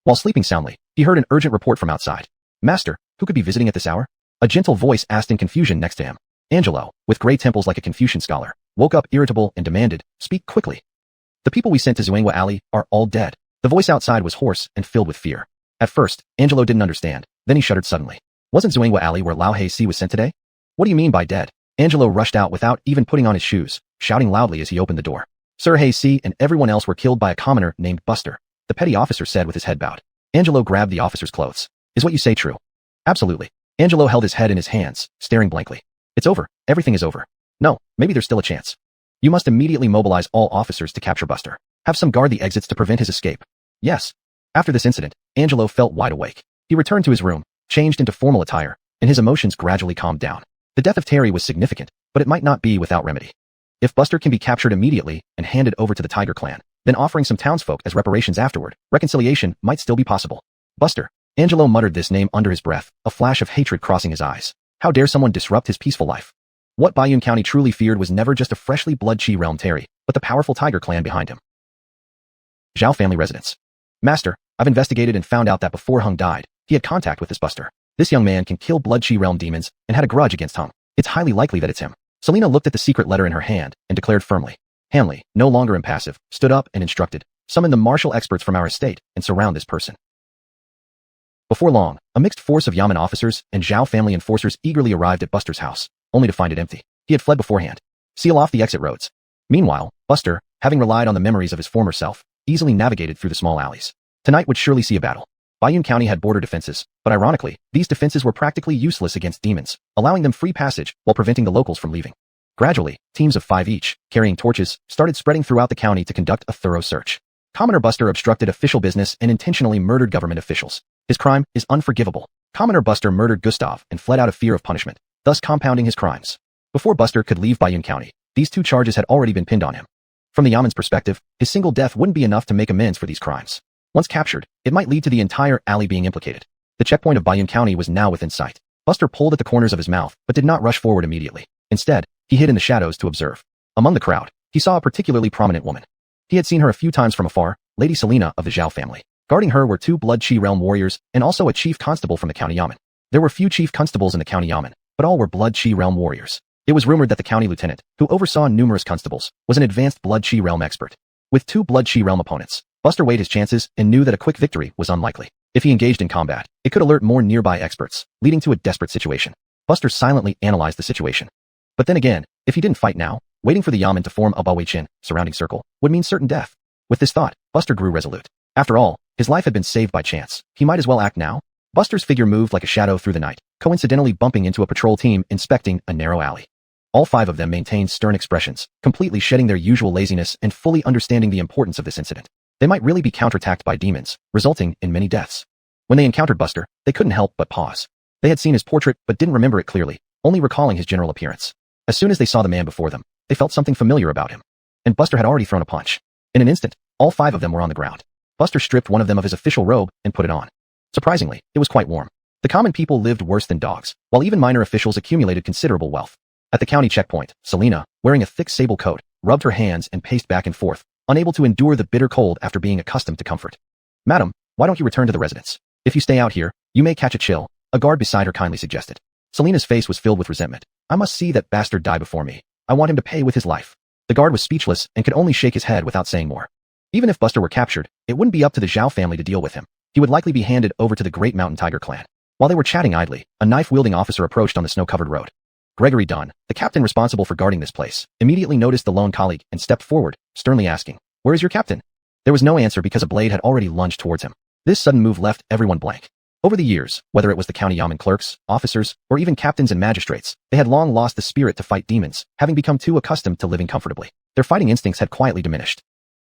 While sleeping soundly, he heard an urgent report from outside. Master, who could be visiting at this hour? A gentle voice asked in confusion next to him. Angelo, with gray temples like a Confucian scholar, woke up irritable and demanded, Speak quickly. The people we sent to Zhuanghua Alley are all dead. The voice outside was hoarse and filled with fear. At first, Angelo didn't understand, then he shuddered suddenly. Wasn't Zhuanghua Alley where Lao Hei Si was sent today? What do you mean by dead? Angelo rushed out without even putting on his shoes, shouting loudly as he opened the door. Sir Hei Si and everyone else were killed by a commoner named Buster, the petty officer said with his head bowed. Angelo grabbed the officer's clothes. Is what you say true? Absolutely. Angelo held his head in his hands, staring blankly. It's over. Everything is over. No, maybe there's still a chance. You must immediately mobilize all officers to capture Buster. Have some guard the exits to prevent his escape. Yes. After this incident, Angelo felt wide awake. He returned to his room, changed into formal attire, and his emotions gradually calmed down. The death of Terry was significant, but it might not be without remedy. If Buster can be captured immediately and handed over to the Tiger clan, then offering some townsfolk as reparations afterward, reconciliation might still be possible. Buster. Angelo muttered this name under his breath, a flash of hatred crossing his eyes. How dare someone disrupt his peaceful life? What Bayun County truly feared was never just a freshly blood chi realm Terry, but the powerful Tiger clan behind him. Zhao family residence. Master, I've investigated and found out that before Hung died, he had contact with this Buster. This young man can kill blood chi realm demons and had a grudge against Hung. It's highly likely that it's him. Selena looked at the secret letter in her hand and declared firmly. Hanley, no longer impassive, stood up and instructed, summon the martial experts from our estate and surround this person. Before long, a mixed force of Yamen officers and Zhao family enforcers eagerly arrived at Buster's house, only to find it empty. He had fled beforehand. Seal off the exit roads. Meanwhile, Buster, having relied on the memories of his former self, easily navigated through the small alleys. Tonight would surely see a battle. Bayun County had border defenses, but ironically, these defenses were practically useless against demons, allowing them free passage while preventing the locals from leaving. Gradually, teams of 5 each, carrying torches, started spreading throughout the county to conduct a thorough search. Commoner Buster obstructed official business and intentionally murdered government officials. His crime is unforgivable. Commoner Buster murdered Gustav and fled out of fear of punishment, thus compounding his crimes. Before Buster could leave Bayun County, these 2 charges had already been pinned on him. From the Yamen's perspective, his single death wouldn't be enough to make amends for these crimes. Once captured, it might lead to the entire alley being implicated. The checkpoint of Bayun County was now within sight. Buster pulled at the corners of his mouth, but did not rush forward immediately. Instead, he hid in the shadows to observe. Among the crowd, he saw a particularly prominent woman. He had seen her a few times from afar, Lady Selena of the Zhao family. Guarding her were 2 blood chi realm warriors and also a chief constable from the county Yamen. There were few chief constables in the county Yamen, but all were blood chi realm warriors. It was rumored that the county lieutenant, who oversaw numerous constables, was an advanced blood chi realm expert. With 2 blood chi realm opponents, Buster weighed his chances and knew that a quick victory was unlikely. If he engaged in combat, it could alert more nearby experts, leading to a desperate situation. Buster silently analyzed the situation. But then again, if he didn't fight now, waiting for the yamen to form a Bawei-chin surrounding circle would mean certain death. With this thought, Buster grew resolute. After all, his life had been saved by chance. He might as well act now. Buster's figure moved like a shadow through the night, coincidentally bumping into a patrol team inspecting a narrow alley. All 5 of them maintained stern expressions, completely shedding their usual laziness and fully understanding the importance of this incident. They might really be counterattacked by demons, resulting in many deaths. When they encountered Buster, they couldn't help but pause. They had seen his portrait but didn't remember it clearly, only recalling his general appearance. As soon as they saw the man before them, they felt something familiar about him. And Buster had already thrown a punch. In an instant, all 5 of them were on the ground. Buster stripped one of them of his official robe and put it on. Surprisingly, it was quite warm. The common people lived worse than dogs, while even minor officials accumulated considerable wealth. At the county checkpoint, Selena, wearing a thick sable coat, rubbed her hands and paced back and forth, unable to endure the bitter cold after being accustomed to comfort. "Madam, why don't you return to the residence? If you stay out here, you may catch a chill," a guard beside her kindly suggested. Selena's face was filled with resentment. "I must see that bastard die before me. I want him to pay with his life." The guard was speechless and could only shake his head without saying more. Even if Buster were captured, it wouldn't be up to the Zhao family to deal with him. He would likely be handed over to the Great Mountain Tiger clan. While they were chatting idly, a knife-wielding officer approached on the snow-covered road. Gregory Dunn, the captain responsible for guarding this place, immediately noticed the lone colleague and stepped forward, sternly asking, "Where is your captain?" There was no answer because a blade had already lunged towards him. This sudden move left everyone blank. Over the years, whether it was the county yamen clerks, officers, or even captains and magistrates, they had long lost the spirit to fight demons, having become too accustomed to living comfortably. Their fighting instincts had quietly diminished.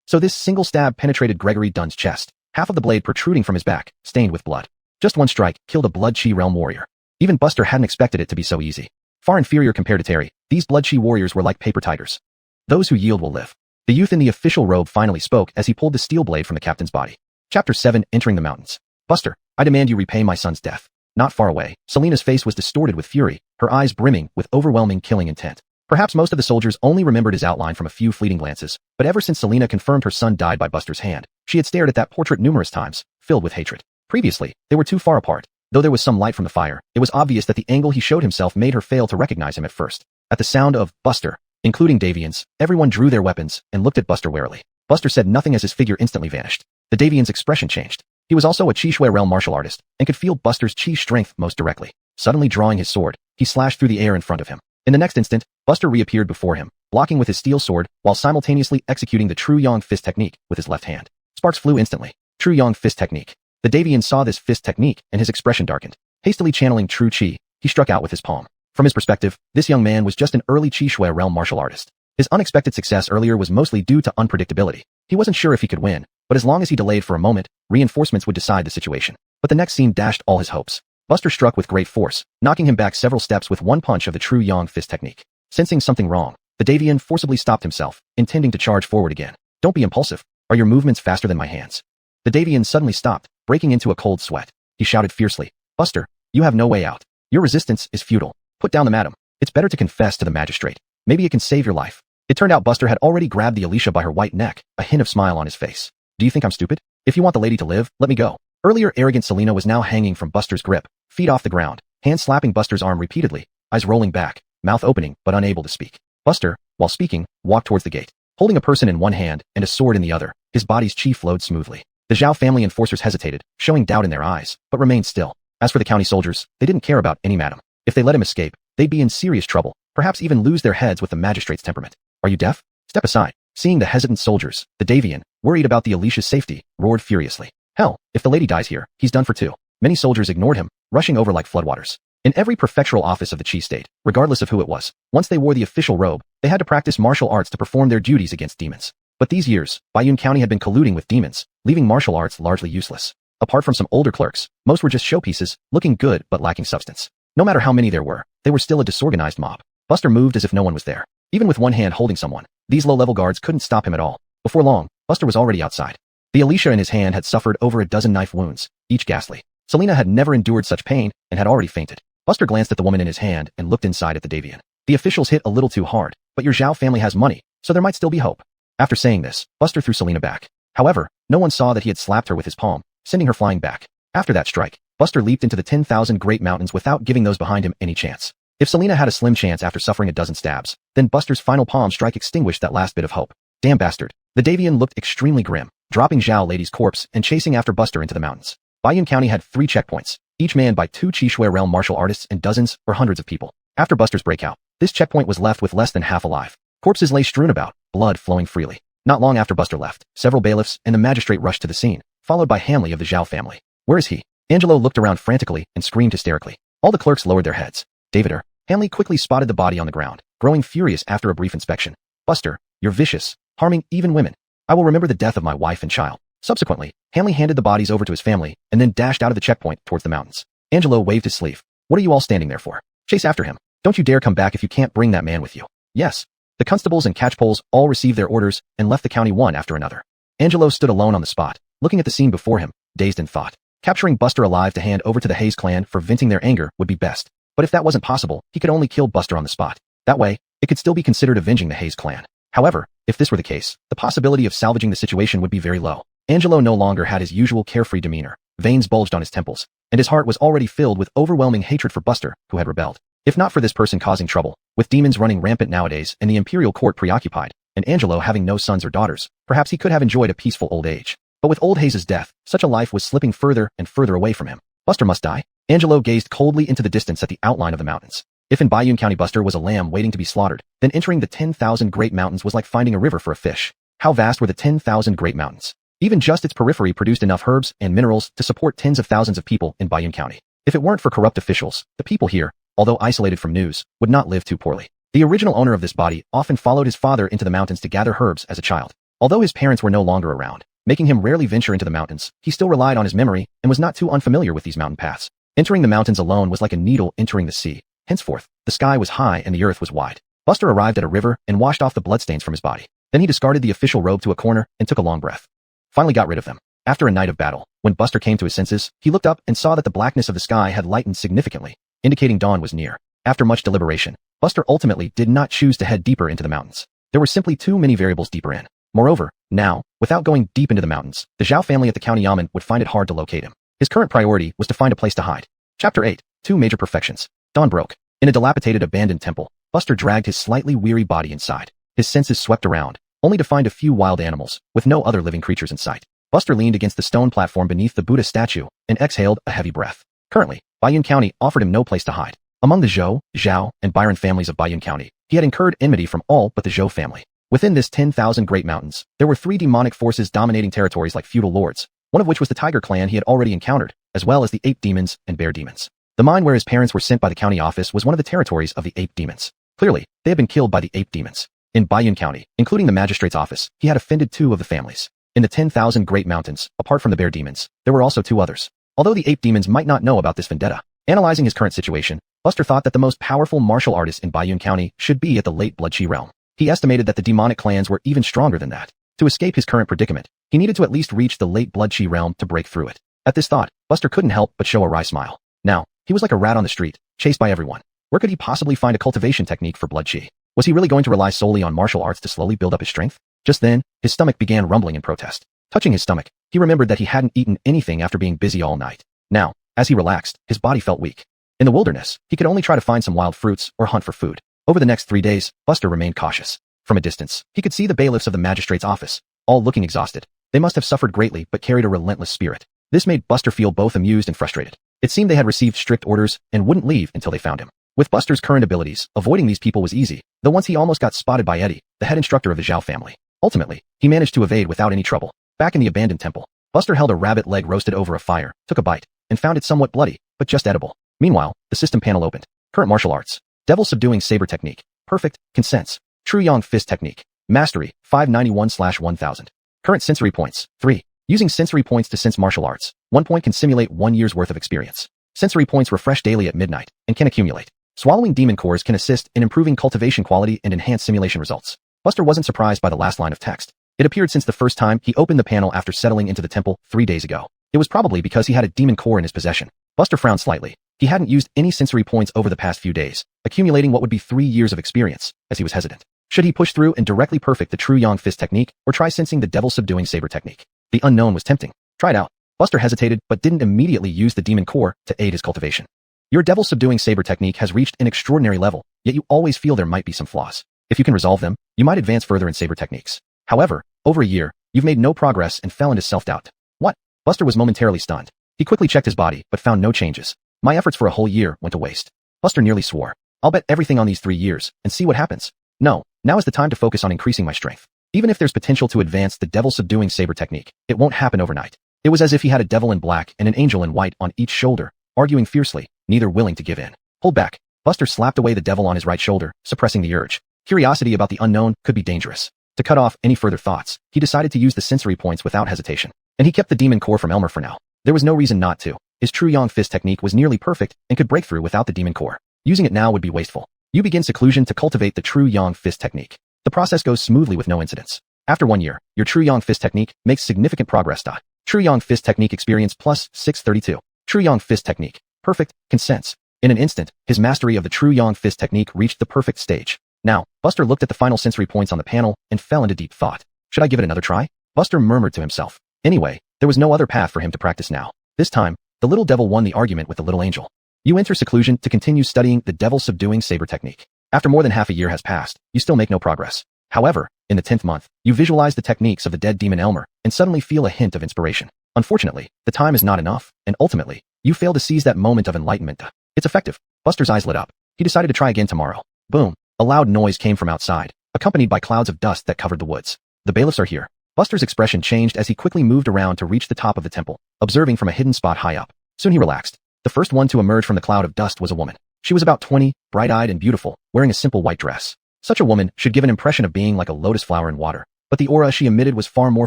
So this single stab penetrated Gregory Dunn's chest, half of the blade protruding from his back, stained with blood. Just one strike killed a Blood Chi realm warrior. Even Buster hadn't expected it to be so easy. Far inferior compared to Terry, these Blood Chi warriors were like paper tigers. Those who yield will live. The youth in the official robe finally spoke as he pulled the steel blade from the captain's body. Chapter 7, Entering the Mountains. "Buster, I demand you repay my son's death." Not far away, Selena's face was distorted with fury, her eyes brimming with overwhelming killing intent. Perhaps most of the soldiers only remembered his outline from a few fleeting glances, but ever since Selena confirmed her son died by Buster's hand, she had stared at that portrait numerous times, filled with hatred. Previously, they were too far apart. Though there was some light from the fire, it was obvious that the angle he showed himself made her fail to recognize him at first. At the sound of Buster, including Davians, everyone drew their weapons and looked at Buster warily. Buster said nothing as his figure instantly vanished. The Davian's expression changed. He was also a Chi Shui realm martial artist, and could feel Buster's Chi strength most directly. Suddenly drawing his sword, he slashed through the air in front of him. In the next instant, Buster reappeared before him, blocking with his steel sword, while simultaneously executing the True Yang Fist technique with his left hand. Sparks flew instantly. True Yang Fist technique. The Davian saw this fist technique, and his expression darkened. Hastily channeling true Chi, he struck out with his palm. From his perspective, this young man was just an early Chi Shui realm martial artist. His unexpected success earlier was mostly due to unpredictability. He wasn't sure if he could win, but as long as he delayed for a moment, reinforcements would decide the situation. But the next scene dashed all his hopes. Buster struck with great force, knocking him back several steps with one punch of the True Yang Fist technique. Sensing something wrong, the Davian forcibly stopped himself, intending to charge forward again. "Don't be impulsive. Are your movements faster than my hands?" The Davian suddenly stopped, breaking into a cold sweat. He shouted fiercely, "Buster, you have no way out. Your resistance is futile. Put down the madam. It's better to confess to the magistrate. Maybe it can save your life." It turned out Buster had already grabbed the Alicia by her white neck, a hint of smile on his face. "Do you think I'm stupid? If you want the lady to live, let me go." Earlier arrogant Selena was now hanging from Buster's grip, feet off the ground, hands slapping Buster's arm repeatedly, eyes rolling back, mouth opening but unable to speak. Buster, while speaking, walked towards the gate, holding a person in one hand and a sword in the other. His body's chi flowed smoothly. The Zhao family enforcers hesitated, showing doubt in their eyes, but remained still. As for the county soldiers, they didn't care about any madam. If they let him escape, they'd be in serious trouble, perhaps even lose their heads with the magistrate's temperament. "Are you deaf? Step aside." Seeing the hesitant soldiers, the Davian, worried about the Alicia's safety, roared furiously. "Hell, if the lady dies here, he's done for two." Many soldiers ignored him, rushing over like floodwaters. In every prefectural office of the Chi state, regardless of who it was, once they wore the official robe, they had to practice martial arts to perform their duties against demons. But these years, Baiyun County had been colluding with demons, leaving martial arts largely useless. Apart from some older clerks, most were just showpieces, looking good but lacking substance. No matter how many there were, they were still a disorganized mob. Buster moved as if no one was there. Even with one hand holding someone, these low-level guards couldn't stop him at all. Before long, Buster was already outside. The Alicia in his hand had suffered over a dozen knife wounds, each ghastly. Selena had never endured such pain and had already fainted. Buster glanced at the woman in his hand and looked inside at the Davian. "The officials hit a little too hard, but your Zhao family has money, so there might still be hope." After saying this, Buster threw Selena back. However, no one saw that he had slapped her with his palm, sending her flying back. After that strike, Buster leaped into the 10,000 great mountains without giving those behind him any chance. If Selena had a slim chance after suffering a dozen stabs, then Buster's final palm strike extinguished that last bit of hope. "Damn bastard." The Davian looked extremely grim, dropping Zhao lady's corpse and chasing after Buster into the mountains. Bayun County had 3 checkpoints, each manned by 2 Qishui realm martial artists and dozens or hundreds of people. After Buster's breakout, this checkpoint was left with less than half alive. Corpses lay strewn about, blood flowing freely. Not long after Buster left, several bailiffs and the magistrate rushed to the scene, followed by Hanley of the Zhao family. Where is he? Angelo looked around frantically and screamed hysterically. All the clerks lowered their heads. Davider. Hanley quickly spotted the body on the ground, growing furious after a brief inspection. Buster, you're vicious, harming even women. I will remember the death of my wife and child. Subsequently, Hanley handed the bodies over to his family and then dashed out of the checkpoint towards the mountains. Angelo waved his sleeve. What are you all standing there for? Chase after him. Don't you dare come back if you can't bring that man with you. Yes. The constables and catchpoles all received their orders and left the county one after another. Angelo stood alone on the spot, looking at the scene before him, dazed in thought. Capturing Buster alive to hand over to the Hayes clan for venting their anger would be best. But if that wasn't possible, he could only kill Buster on the spot. That way, it could still be considered avenging the Hayes clan. However, if this were the case, the possibility of salvaging the situation would be very low. Angelo no longer had his usual carefree demeanor. Veins bulged on his temples, and his heart was already filled with overwhelming hatred for Buster, who had rebelled. If not for this person causing trouble, with demons running rampant nowadays and the imperial court preoccupied, and Angelo having no sons or daughters, perhaps he could have enjoyed a peaceful old age. But with old Hayes' death, such a life was slipping further and further away from him. Buster must die. Angelo gazed coldly into the distance at the outline of the mountains. If in Bayun County Buster was a lamb waiting to be slaughtered, then entering the 10,000 Great Mountains was like finding a river for a fish. How vast were the 10,000 Great Mountains? Even just its periphery produced enough herbs and minerals to support tens of thousands of people in Bayun County. If it weren't for corrupt officials, the people here, although isolated from news, would not live too poorly. The original owner of this body often followed his father into the mountains to gather herbs as a child. Although his parents were no longer around, making him rarely venture into the mountains, he still relied on his memory and was not too unfamiliar with these mountain paths. Entering the mountains alone was like a needle entering the sea. Henceforth, the sky was high and the earth was wide. Buster arrived at a river and washed off the bloodstains from his body. Then he discarded the official robe to a corner and took a long breath. Finally got rid of them. After a night of battle, when Buster came to his senses, he looked up and saw that the blackness of the sky had lightened significantly, indicating dawn was near. After much deliberation, Buster ultimately did not choose to head deeper into the mountains. There were simply too many variables deeper in. Moreover, now, without going deep into the mountains, the Zhao family at the county yamen would find it hard to locate him. His current priority was to find a place to hide. Chapter 8. 2 Major Perfections. Dawn broke. In a dilapidated abandoned temple, Buster dragged his slightly weary body inside. His senses swept around, only to find a few wild animals, with no other living creatures in sight. Buster leaned against the stone platform beneath the Buddha statue and exhaled a heavy breath. Currently, Bayun County offered him no place to hide. Among the Zhou, Zhao, and Byron families of Bayun County, he had incurred enmity from all but the Zhou family. Within this 10,000 Great Mountains, there were 3 demonic forces dominating territories like feudal lords, one of which was the Tiger clan he had already encountered, as well as the Ape demons and Bear demons. The mine where his parents were sent by the county office was one of the territories of the Ape demons. Clearly, they had been killed by the Ape demons. In Bayun County, including the magistrate's office, he had offended 2 of the families. In the 10,000 Great Mountains, apart from the Bear demons, there were also 2 others. Although the Ape demons might not know about this vendetta, analyzing his current situation, Buster thought that the most powerful martial artist in Bayun County should be at the late Blood Qi realm. He estimated that the demonic clans were even stronger than that. To escape his current predicament, he needed to at least reach the late Blood Qi realm to break through it. At this thought, Buster couldn't help but show a wry smile. Now, he was like a rat on the street, chased by everyone. Where could he possibly find a cultivation technique for Blood Qi? Was he really going to rely solely on martial arts to slowly build up his strength? Just then, his stomach began rumbling in protest. Touching his stomach, he remembered that he hadn't eaten anything after being busy all night. Now, as he relaxed, his body felt weak. In the wilderness, he could only try to find some wild fruits or hunt for food. Over the next 3 days, Buster remained cautious. From a distance, he could see the bailiffs of the magistrate's office, all looking exhausted. They must have suffered greatly but carried a relentless spirit. This made Buster feel both amused and frustrated. It seemed they had received strict orders and wouldn't leave until they found him. With Buster's current abilities, avoiding these people was easy, though once he almost got spotted by Eddie, the head instructor of the Zhao family. Ultimately, he managed to evade without any trouble. Back in the abandoned temple, Buster held a rabbit leg roasted over a fire, took a bite, and found it somewhat bloody, but just edible. Meanwhile, the system panel opened. Current martial arts. Devil subduing saber technique. Perfect. Consents. True Yang fist technique. Mastery. 591/1000. Current sensory points. 3. Using sensory points to sense martial arts. 1 point can simulate 1 year's worth of experience. Sensory points refresh daily at midnight and can accumulate. Swallowing demon cores can assist in improving cultivation quality and enhance simulation results. Buster wasn't surprised by the last line of text. It appeared since the first time he opened the panel after settling into the temple 3 days ago. It was probably because he had a demon core in his possession. Buster frowned slightly. He hadn't used any sensory points over the past few days, accumulating what would be 3 years of experience, as he was hesitant. Should he push through and directly perfect the true Yang fist technique, or try sensing the devil subduing saber technique? The unknown was tempting. Try it out. Buster hesitated but didn't immediately use the demon core to aid his cultivation. Your devil subduing saber technique has reached an extraordinary level, yet you always feel there might be some flaws. If you can resolve them, you might advance further in saber techniques. However, over a year, you've made no progress and fell into self-doubt. What? Buster was momentarily stunned. He quickly checked his body, but found no changes. My efforts for a whole year went to waste. Buster nearly swore. I'll bet everything on these 3 years, and see what happens. No, now is the time to focus on increasing my strength. Even if there's potential to advance the devil subduing saber technique, it won't happen overnight. It was as if he had a devil in black and an angel in white on each shoulder, arguing fiercely, neither willing to give in. Hold back. Buster slapped away the devil on his right shoulder, suppressing the urge. Curiosity about the unknown could be dangerous. To cut off any further thoughts, he decided to use the sensory points without hesitation. And he kept the demon core from Elmer for now. There was no reason not to. His true yang fist technique was nearly perfect and could break through without the demon core. Using it now would be wasteful. You begin seclusion to cultivate the true yang fist technique. The process goes smoothly with no incidents. After 1 year, your true yang fist technique makes significant progress. True yang fist technique experience plus 632. True yang fist technique. Perfect. Consents. In an instant, his mastery of the true yang fist technique reached the perfect stage. Now, Buster looked at the final sensory points on the panel and fell into deep thought. Should I give it another try? Buster murmured to himself. Anyway, there was no other path for him to practice now. This time, the little devil won the argument with the little angel. You enter seclusion to continue studying the devil subduing saber technique. After more than half a year has passed, you still make no progress. However, in the 10th month, you visualize the techniques of the dead demon Elmer and suddenly feel a hint of inspiration. Unfortunately, the time is not enough, and ultimately, you fail to seize that moment of enlightenment. It's effective. Buster's eyes lit up. He decided to try again tomorrow. Boom. A loud noise came from outside, accompanied by clouds of dust that covered the woods. The bailiffs are here. Buster's expression changed as he quickly moved around to reach the top of the temple, observing from a hidden spot high up. Soon he relaxed. The first one to emerge from the cloud of dust was a woman. She was about 20, bright-eyed and beautiful, wearing a simple white dress. Such a woman should give an impression of being like a lotus flower in water, but the aura she emitted was far more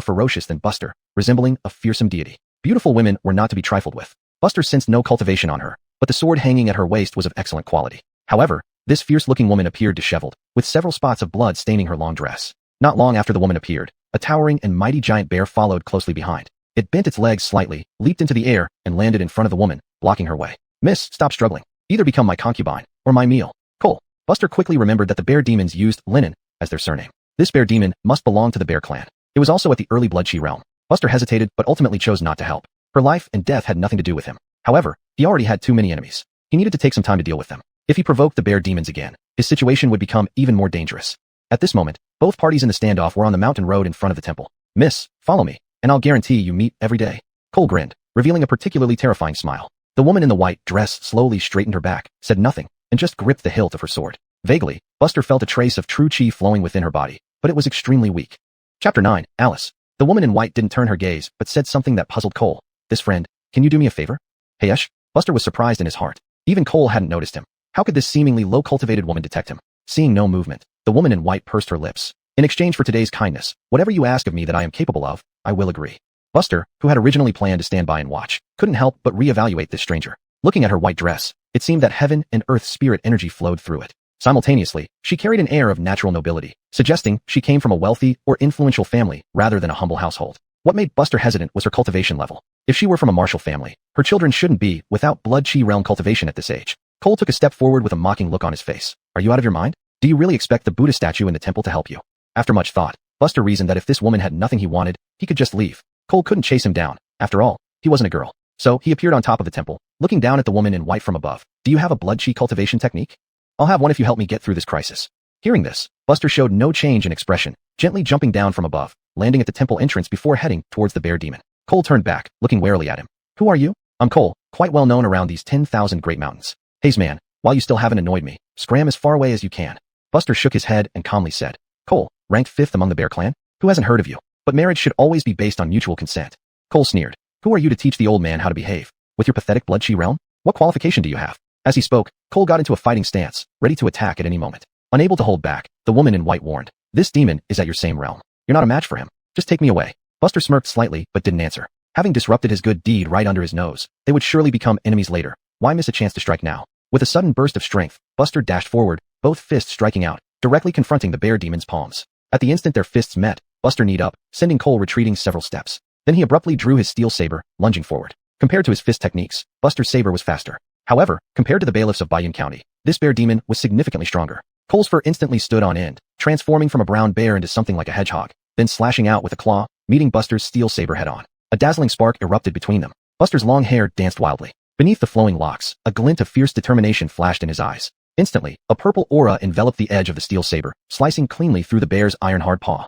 ferocious than Buster, resembling a fearsome deity. Beautiful women were not to be trifled with. Buster sensed no cultivation on her, but the sword hanging at her waist was of excellent quality. However, this fierce-looking woman appeared disheveled, with several spots of blood staining her long dress. Not long after the woman appeared, a towering and mighty giant bear followed closely behind. It bent its legs slightly, leaped into the air, and landed in front of the woman, blocking her way. Miss, stop struggling. Either become my concubine, or my meal. Cole. Buster quickly remembered that the bear demons used Linen as their surname. This bear demon must belong to the bear clan. It was also at the early Blood Chi realm. Buster hesitated but ultimately chose not to help. Her life and death had nothing to do with him. However, he already had too many enemies. He needed to take some time to deal with them. If he provoked the bear demons again, his situation would become even more dangerous. At this moment, both parties in the standoff were on the mountain road in front of the temple. Miss, follow me, and I'll guarantee you meet every day. Cole grinned, revealing a particularly terrifying smile. The woman in the white dress slowly straightened her back, said nothing, and just gripped the hilt of her sword. Vaguely, Buster felt a trace of true chi flowing within her body, but it was extremely weak. Chapter 9, Alice. The woman in white didn't turn her gaze, but said something that puzzled Cole. This friend, can you do me a favor? Heyesh? Buster was surprised in his heart. Even Cole hadn't noticed him. How could this seemingly low-cultivated woman detect him? Seeing no movement, the woman in white pursed her lips. In exchange for today's kindness, whatever you ask of me that I am capable of, I will agree. Buster, who had originally planned to stand by and watch, couldn't help but re-evaluate this stranger. Looking at her white dress, it seemed that heaven and earth spirit energy flowed through it. Simultaneously, she carried an air of natural nobility, suggesting she came from a wealthy or influential family rather than a humble household. What made Buster hesitant was her cultivation level. If she were from a martial family, her children shouldn't be without Blood Chi realm cultivation at this age. Cole took a step forward with a mocking look on his face. Are you out of your mind? Do you really expect the Buddha statue in the temple to help you? After much thought, Buster reasoned that if this woman had nothing he wanted, he could just leave. Cole couldn't chase him down. After all, he wasn't a girl. So he appeared on top of the temple, looking down at the woman in white from above. Do you have a Blood Chi cultivation technique? I'll have one if you help me get through this crisis. Hearing this, Buster showed no change in expression, gently jumping down from above, landing at the temple entrance before heading towards the bear demon. Cole turned back, looking warily at him. Who are you? I'm Cole, quite well known around these 10,000 great mountains. Haze man, while you still haven't annoyed me, scram as far away as you can. Buster shook his head and calmly said, Cole, ranked 5th among the bear clan? Who hasn't heard of you? But marriage should always be based on mutual consent. Cole sneered. Who are you to teach the old man how to behave? With your pathetic Blood Chi realm? What qualification do you have? As he spoke, Cole got into a fighting stance, ready to attack at any moment. Unable to hold back, the woman in white warned. This demon is at your same realm. You're not a match for him. Just take me away. Buster smirked slightly, but didn't answer. Having disrupted his good deed right under his nose, they would surely become enemies later. Why miss a chance to strike now? With a sudden burst of strength, Buster dashed forward, both fists striking out, directly confronting the bear demon's palms. At the instant their fists met, Buster kneed up, sending Cole retreating several steps. Then he abruptly drew his steel saber, lunging forward. Compared to his fist techniques, Buster's saber was faster. However, compared to the bailiffs of Bayun County, this bear demon was significantly stronger. Cole's fur instantly stood on end, transforming from a brown bear into something like a hedgehog, then slashing out with a claw, meeting Buster's steel saber head-on. A dazzling spark erupted between them. Buster's long hair danced wildly. Beneath the flowing locks, a glint of fierce determination flashed in his eyes. Instantly, a purple aura enveloped the edge of the steel saber, slicing cleanly through the bear's iron-hard paw.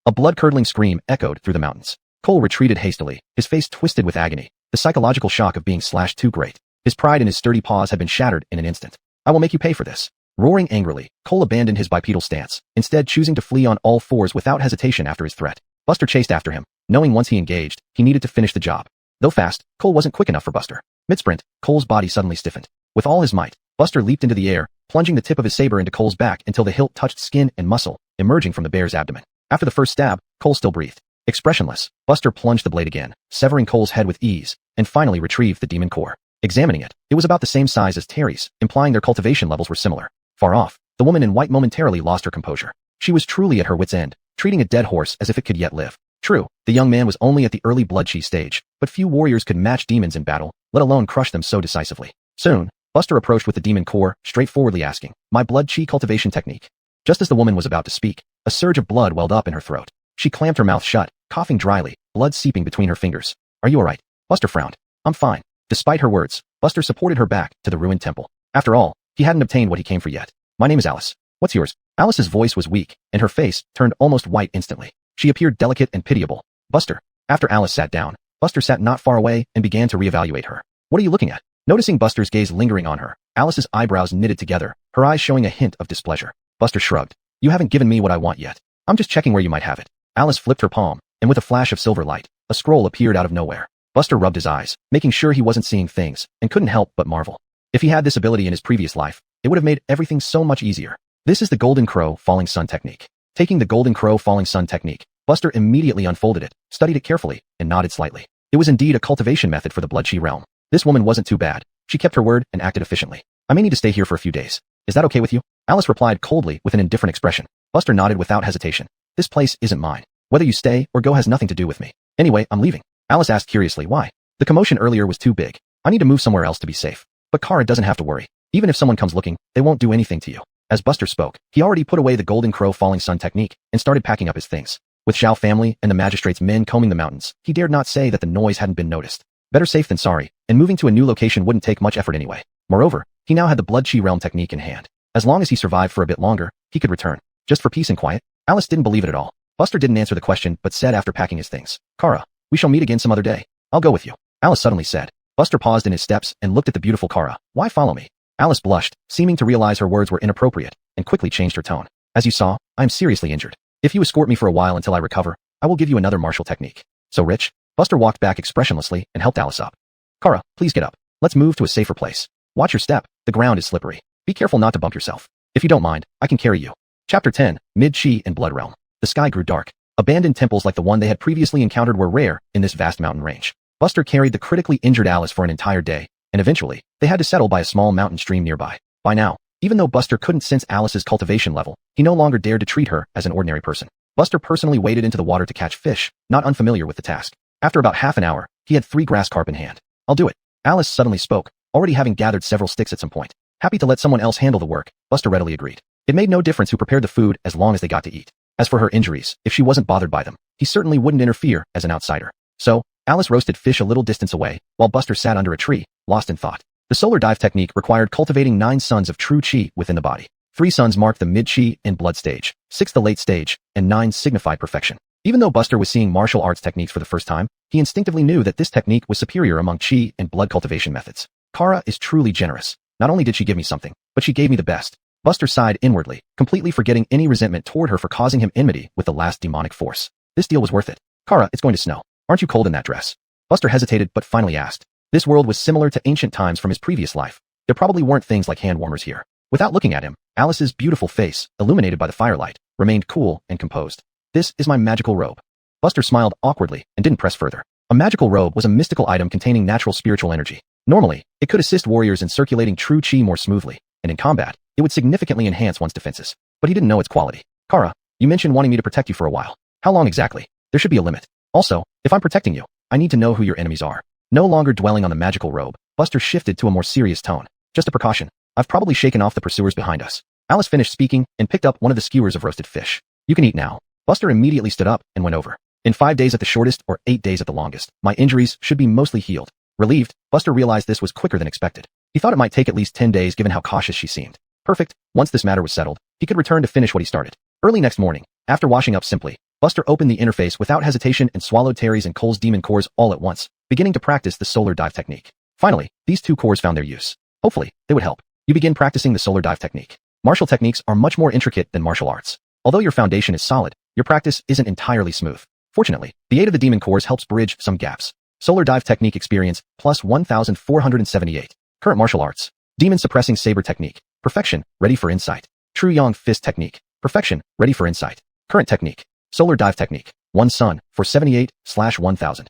A blood-curdling scream echoed through the mountains. Cole retreated hastily, his face twisted with agony. The The psychological shock of being slashed too great. His pride in his sturdy paws had been shattered in an instant. I will make you pay for this. Roaring angrily, Cole abandoned his bipedal stance, instead choosing to flee on all fours without hesitation after his threat. Buster chased after him, knowing once he engaged, he needed to finish the job. Though fast, Cole wasn't quick enough for Buster. Mid-sprint, Cole's body suddenly stiffened. With all his might, Buster leaped into the air, plunging the tip of his saber into Cole's back until the hilt touched skin and muscle, emerging from the bear's abdomen. After the first stab, Cole still breathed. Expressionless, Buster plunged the blade again, severing Cole's head with ease, and finally retrieved the demon core. Examining it, it was about the same size as Terry's, implying their cultivation levels were similar. Far off, the woman in white momentarily lost her composure. She was truly at her wit's end, treating a dead horse as if it could yet live. True, the young man was only at the early blood chi stage, but few warriors could match demons in battle, let alone crush them so decisively. Soon, Buster approached with the demon core, straightforwardly asking, "My blood chi cultivation technique?" Just as the woman was about to speak, a surge of blood welled up in her throat. She clamped her mouth shut, coughing dryly, blood seeping between her fingers. "Are you alright?" Buster frowned. "I'm fine." Despite her words, Buster supported her back to the ruined temple. After all, he hadn't obtained what he came for yet. "My name is Alice. What's yours?" Alice's voice was weak, and her face turned almost white instantly. She appeared delicate and pitiable. "Buster." After Alice sat down, Buster sat not far away and began to reevaluate her. "What are you looking at?" Noticing Buster's gaze lingering on her, Alice's eyebrows knitted together, her eyes showing a hint of displeasure. Buster shrugged. "You haven't given me what I want yet. I'm just checking where you might have it." Alice flipped her palm, and with a flash of silver light, a scroll appeared out of nowhere. Buster rubbed his eyes, making sure he wasn't seeing things, and couldn't help but marvel. If he had this ability in his previous life, it would have made everything so much easier. This is the Golden Crow Falling Sun technique. Taking the Golden Crow Falling Sun technique, Buster immediately unfolded it, studied it carefully, and nodded slightly. It was indeed a cultivation method for the blood chi realm. This woman wasn't too bad. She kept her word and acted efficiently. "I may need to stay here for a few days. Is that okay with you?" Alice replied coldly with an indifferent expression. Buster nodded without hesitation. "This place isn't mine. Whether you stay or go has nothing to do with me. Anyway, I'm leaving." Alice asked curiously, "Why?" "The commotion earlier was too big. I need to move somewhere else to be safe. But Kara doesn't have to worry. Even if someone comes looking, they won't do anything to you." As Buster spoke, he already put away the Golden Crow Falling Sun technique and started packing up his things. With Zhao family and the magistrate's men combing the mountains, he dared not say that the noise hadn't been noticed. Better safe than sorry, and moving to a new location wouldn't take much effort anyway. Moreover, he now had the blood chi realm technique in hand. As long as he survived for a bit longer, he could return. Just for peace and quiet? Alice didn't believe it at all. Buster didn't answer the question but said after packing his things, "Kara, we shall meet again some other day. I'll go with you." Alice suddenly said. Buster paused in his steps and looked at the beautiful Kara. "Why follow me?" Alice blushed, seeming to realize her words were inappropriate, and quickly changed her tone. "As you saw, I am seriously injured. If you escort me for a while until I recover, I will give you another martial technique." "So rich?" Buster walked back expressionlessly and helped Alice up. "Kara, please get up. Let's move to a safer place. Watch your step, the ground is slippery. Be careful not to bump yourself. If you don't mind, I can carry you." Chapter 10, Mid-Chi and Blood Realm. The sky grew dark. Abandoned temples like the one they had previously encountered were rare in this vast mountain range. Buster carried the critically injured Alice for an entire day, and eventually, they had to settle by a small mountain stream nearby. By now, even though Buster couldn't sense Alice's cultivation level, he no longer dared to treat her as an ordinary person. Buster personally waded into the water to catch fish, not unfamiliar with the task. After about half an hour, he had 3 grass carp in hand. "I'll do it." Alice suddenly spoke, already having gathered several sticks at some point. Happy to let someone else handle the work, Buster readily agreed. It made no difference who prepared the food as long as they got to eat. As for her injuries, if she wasn't bothered by them, he certainly wouldn't interfere as an outsider. So, Alice roasted fish a little distance away, while Buster sat under a tree, lost in thought. The solar dive technique required cultivating 9 suns of true chi within the body. 3 suns marked the mid-chi and blood stage, 6 the late stage, and 9 signified perfection. Even though Buster was seeing martial arts techniques for the first time, he instinctively knew that this technique was superior among chi and blood cultivation methods. "Kara is truly generous. Not only did she give me something, but she gave me the best." Buster sighed inwardly, completely forgetting any resentment toward her for causing him enmity with the last demonic force. This deal was worth it. "Kara, it's going to snow. Aren't you cold in that dress?" Buster hesitated but finally asked. This world was similar to ancient times from his previous life. There probably weren't things like hand warmers here. Without looking at him, Alice's beautiful face, illuminated by the firelight, remained cool and composed. "This is my magical robe." Buster smiled awkwardly and didn't press further. A magical robe was a mystical item containing natural spiritual energy. Normally, it could assist warriors in circulating true chi more smoothly, and in combat, it would significantly enhance one's defenses. But he didn't know its quality. "Kara, you mentioned wanting me to protect you for a while. How long exactly? There should be a limit. Also, if I'm protecting you, I need to know who your enemies are." No longer dwelling on the magical robe, Buster shifted to a more serious tone. "Just a precaution. I've probably shaken off the pursuers behind us." Alice finished speaking and picked up one of the skewers of roasted fish. "You can eat now." Buster immediately stood up and went over. "In 5 days at the shortest or 8 days at the longest, my injuries should be mostly healed." Relieved, Buster realized this was quicker than expected. He thought it might take at least 10 days given how cautious she seemed. Perfect. Once this matter was settled, he could return to finish what he started. Early next morning, after washing up simply, Buster opened the interface without hesitation and swallowed Terry's and Cole's demon cores all at once, beginning to practice the solar dive technique. Finally, these two cores found their use. Hopefully, they would help. You begin practicing the solar dive technique. Martial techniques are much more intricate than martial arts. Although your foundation is solid, your practice isn't entirely smooth. Fortunately, the aid of the demon cores helps bridge some gaps. Solar dive technique experience plus 1,478. Current martial arts. Demon suppressing saber technique. Perfection, ready for insight. True yang fist technique. Perfection, ready for insight. Current technique. Solar dive technique. 1 sun, for 78/1000.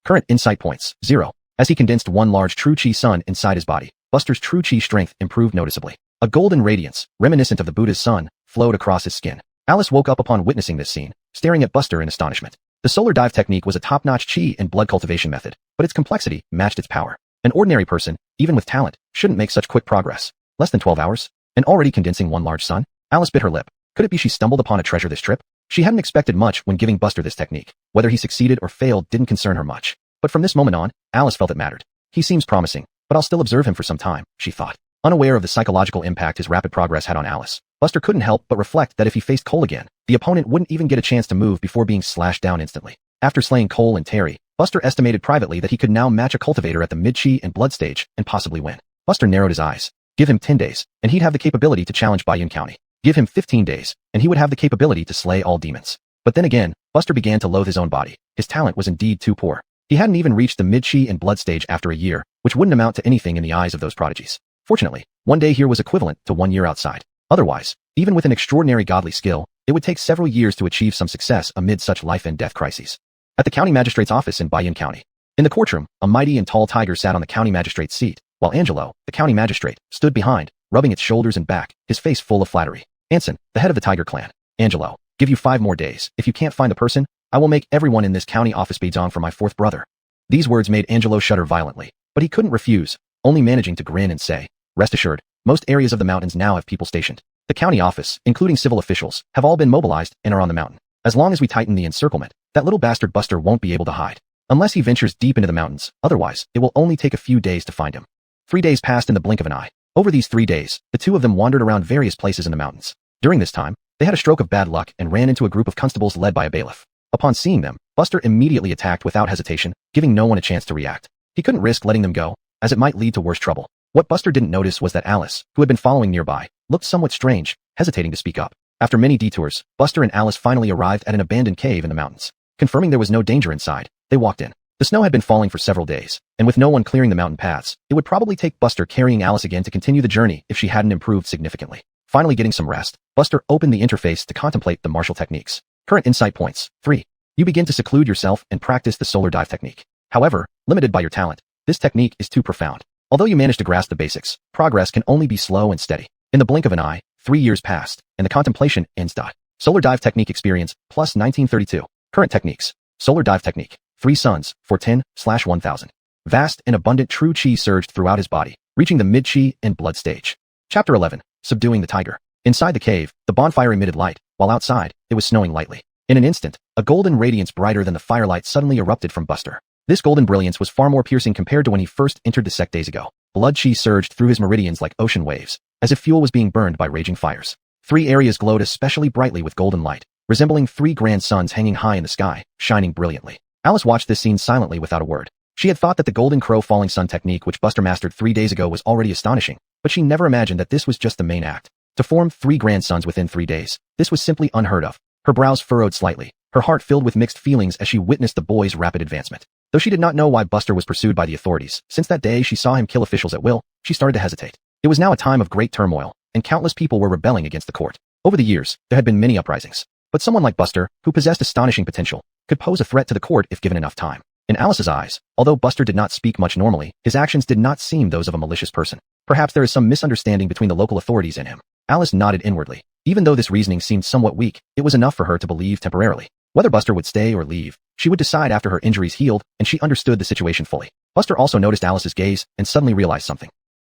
Current insight points, 0. As he condensed one large true chi sun inside his body, Buster's true chi strength improved noticeably. A golden radiance, reminiscent of the Buddha's sun, flowed across his skin. Alice woke up upon witnessing this scene, staring at Buster in astonishment. The solar dive technique was a top-notch chi and blood cultivation method, but its complexity matched its power. An ordinary person, even with talent, shouldn't make such quick progress. Less than 12 hours? And already condensing one large sun? Alice bit her lip. Could it be she stumbled upon a treasure this trip? She hadn't expected much when giving Buster this technique. Whether he succeeded or failed didn't concern her much. But from this moment on, Alice felt it mattered. He seems promising, but I'll still observe him for some time, she thought. Unaware of the psychological impact his rapid progress had on Alice, Buster couldn't help but reflect that if he faced Cole again, the opponent wouldn't even get a chance to move before being slashed down instantly. After slaying Cole and Terry, Buster estimated privately that he could now match a cultivator at the mid-chi and blood stage and possibly win. Buster narrowed his eyes. Give him 10 days, and he'd have the capability to challenge Bayun County. Give him 15 days, and he would have the capability to slay all demons. But then again, Buster began to loathe his own body. His talent was indeed too poor. He hadn't even reached the mid-chi and blood stage after a year, which wouldn't amount to anything in the eyes of those prodigies. Fortunately, 1 day here was equivalent to 1 year outside. Otherwise, even with an extraordinary godly skill, it would take several years to achieve some success amid such life and death crises. At the county magistrate's office in Bayun County. In the courtroom, a mighty and tall tiger sat on the county magistrate's seat, while Angelo, the county magistrate, stood behind, rubbing its shoulders and back, his face full of flattery. Anson, the head of the tiger clan. Angelo, give you 5 more days. If you can't find the person, I will make everyone in this county office be dong for my 4th brother. These words made Angelo shudder violently, but he couldn't refuse, only managing to grin and say, rest assured, most areas of the mountains now have people stationed. The county office, including civil officials, have all been mobilized and are on the mountain. As long as we tighten the encirclement, that little bastard Buster won't be able to hide. Unless he ventures deep into the mountains, otherwise, it will only take a few days to find him. 3 days passed in the blink of an eye. Over these 3 days, the two of them wandered around various places in the mountains. During this time, they had a stroke of bad luck and ran into a group of constables led by a bailiff. Upon seeing them, Buster immediately attacked without hesitation, giving no one a chance to react. He couldn't risk letting them go, as it might lead to worse trouble. What Buster didn't notice was that Alice, who had been following nearby, looked somewhat strange, hesitating to speak up. After many detours, Buster and Alice finally arrived at an abandoned cave in the mountains. Confirming there was no danger inside, they walked in. The snow had been falling for several days, and with no one clearing the mountain paths, it would probably take Buster carrying Alice again to continue the journey if she hadn't improved significantly. Finally getting some rest, Buster opened the interface to contemplate the martial techniques. Current insight points, 3. You begin to seclude yourself and practice the solar dive technique. However, limited by your talent, this technique is too profound. Although you manage to grasp the basics, progress can only be slow and steady. In the blink of an eye, 3 years passed, and the contemplation ends. Solar dive technique experience, plus 1932. Current techniques. Solar dive technique. 3 suns, for 10/1000. Vast and abundant true chi surged throughout his body, reaching the mid-chi and blood stage. Chapter 11. Subduing the tiger. Inside the cave, the bonfire emitted light, while outside, it was snowing lightly. In an instant, a golden radiance brighter than the firelight suddenly erupted from Buster. This golden brilliance was far more piercing compared to when he first entered the sect days ago. Blood chi surged through his meridians like ocean waves, as if fuel was being burned by raging fires. 3 areas glowed especially brightly with golden light, resembling 3 grand suns hanging high in the sky, shining brilliantly. Alice watched this scene silently without a word. She had thought that the golden crow falling sun technique which Buster mastered 3 days ago was already astonishing, but she never imagined that this was just the main act. To form 3 grand suns within 3 days, this was simply unheard of. Her brows furrowed slightly, her heart filled with mixed feelings as she witnessed the boy's rapid advancement. Though she did not know why Buster was pursued by the authorities, since that day she saw him kill officials at will, she started to hesitate. It was now a time of great turmoil, and countless people were rebelling against the court. Over the years, there had been many uprisings. But someone like Buster, who possessed astonishing potential, could pose a threat to the court if given enough time. In Alice's eyes, although Buster did not speak much normally, his actions did not seem those of a malicious person. Perhaps there is some misunderstanding between the local authorities and him. Alice nodded inwardly. Even though this reasoning seemed somewhat weak, it was enough for her to believe temporarily. Whether Buster would stay or leave, she would decide after her injuries healed, and she understood the situation fully. Buster also noticed Alice's gaze and suddenly realized something.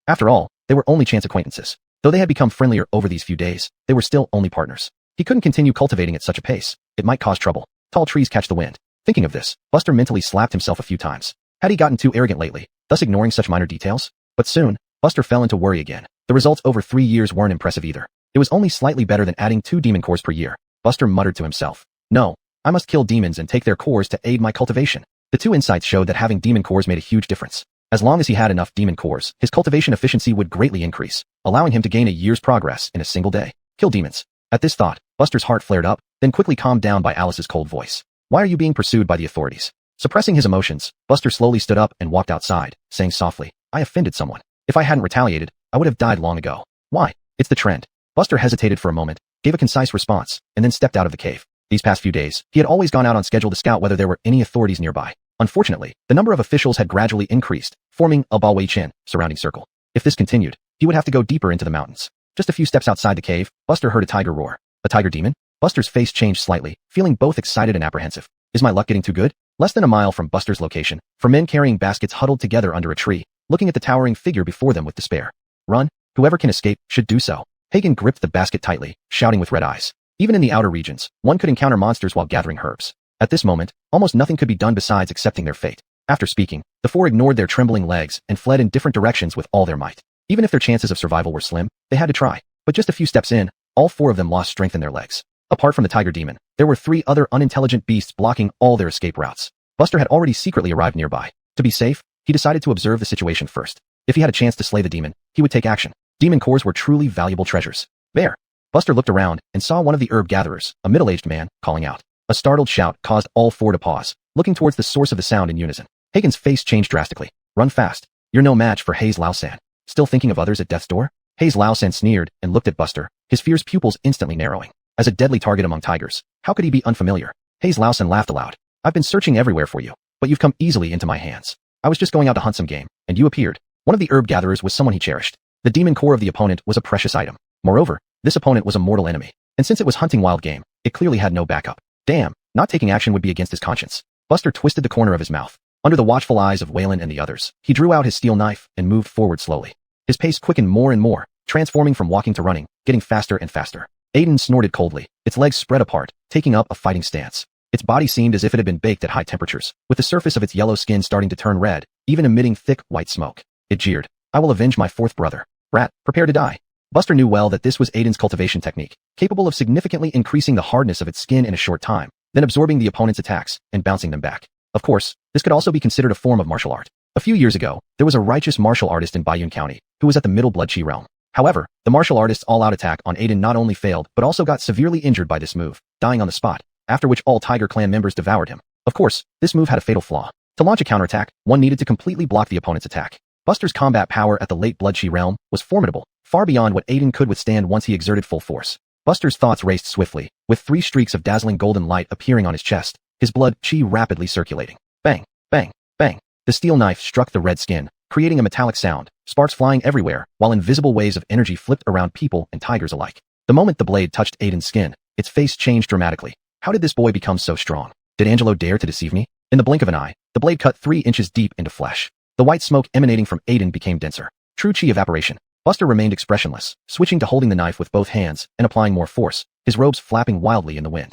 After all, they were only chance acquaintances. Though they had become friendlier over these few days, they were still only partners. He couldn't continue cultivating at such a pace. It might cause trouble. Tall trees catch the wind. Thinking of this, Buster mentally slapped himself a few times. Had he gotten too arrogant lately, thus ignoring such minor details? But soon, Buster fell into worry again. The results over 3 years weren't impressive either. It was only slightly better than adding 2 demon cores per year. Buster muttered to himself. No, I must kill demons and take their cores to aid my cultivation. The two insights showed that having demon cores made a huge difference. As long as he had enough demon cores, his cultivation efficiency would greatly increase, allowing him to gain a year's progress in a single day. Kill demons. At this thought, Buster's heart flared up, then quickly calmed down by Alice's cold voice. Why are you being pursued by the authorities? Suppressing his emotions, Buster slowly stood up and walked outside, saying softly, I offended someone. If I hadn't retaliated, I would have died long ago. Why? It's the trend. Buster hesitated for a moment, gave a concise response, and then stepped out of the cave. These past few days, he had always gone out on schedule to scout whether there were any authorities nearby. Unfortunately, the number of officials had gradually increased, forming a Balwei Chin surrounding circle. If this continued, he would have to go deeper into the mountains. Just a few steps outside the cave, Buster heard a tiger roar. A tiger demon? Buster's face changed slightly, feeling both excited and apprehensive. Is my luck getting too good? Less than a mile from Buster's location, 4 men carrying baskets huddled together under a tree, looking at the towering figure before them with despair. Run. Whoever can escape should do so. Hagen gripped the basket tightly, shouting with red eyes. Even in the outer regions, one could encounter monsters while gathering herbs. At this moment, almost nothing could be done besides accepting their fate. After speaking, the 4 ignored their trembling legs and fled in different directions with all their might. Even if their chances of survival were slim, they had to try. But just a few steps in, all 4 of them lost strength in their legs. Apart from the tiger demon, there were 3 other unintelligent beasts blocking all their escape routes. Buster had already secretly arrived nearby. To be safe, he decided to observe the situation first. If he had a chance to slay the demon, he would take action. Demon cores were truly valuable treasures. There. Buster looked around and saw one of the herb gatherers, a middle-aged man, calling out. A startled shout caused all 4 to pause, looking towards the source of the sound in unison. Hagen's face changed drastically. Run fast. You're no match for Hayes Lausan. Still thinking of others at death's door? Hayes Lausan sneered and looked at Buster, his fierce pupils instantly narrowing. As a deadly target among tigers, how could he be unfamiliar? Hayes Lausan laughed aloud. I've been searching everywhere for you, but you've come easily into my hands. I was just going out to hunt some game, and you appeared. One of the herb gatherers was someone he cherished. The demon core of the opponent was a precious item. Moreover, this opponent was a mortal enemy, and since it was hunting wild game, it clearly had no backup. Damn, not taking action would be against his conscience. Buster twisted the corner of his mouth. Under the watchful eyes of Waylon and the others, he drew out his steel knife and moved forward slowly. His pace quickened more and more, transforming from walking to running, getting faster and faster. Aiden snorted coldly, its legs spread apart, taking up a fighting stance. Its body seemed as if it had been baked at high temperatures, with the surface of its yellow skin starting to turn red, even emitting thick, white smoke. It jeered. I will avenge my 4th brother. Rat, prepare to die. Buster knew well that this was Aiden's cultivation technique, capable of significantly increasing the hardness of its skin in a short time, then absorbing the opponent's attacks and bouncing them back. Of course, this could also be considered a form of martial art. A few years ago, there was a righteous martial artist in Bayun County, who was at the Middle Blood Chi realm. However, the martial artist's all-out attack on Aiden not only failed but also got severely injured by this move, dying on the spot, after which all Tiger Clan members devoured him. Of course, this move had a fatal flaw. To launch a counterattack, one needed to completely block the opponent's attack. Buster's combat power at the late Blood Chi realm was formidable, far beyond what Aiden could withstand once he exerted full force. Buster's thoughts raced swiftly, with 3 streaks of dazzling golden light appearing on his chest, his blood chi rapidly circulating. Bang, bang, bang. The steel knife struck the red skin, creating a metallic sound, sparks flying everywhere, while invisible waves of energy flipped around people and tigers alike. The moment the blade touched Aiden's skin, its face changed dramatically. How did this boy become so strong? Did Angelo dare to deceive me? In the blink of an eye, the blade cut 3 inches deep into flesh. The white smoke emanating from Aiden became denser. True chi evaporation. Buster remained expressionless, switching to holding the knife with both hands and applying more force, his robes flapping wildly in the wind.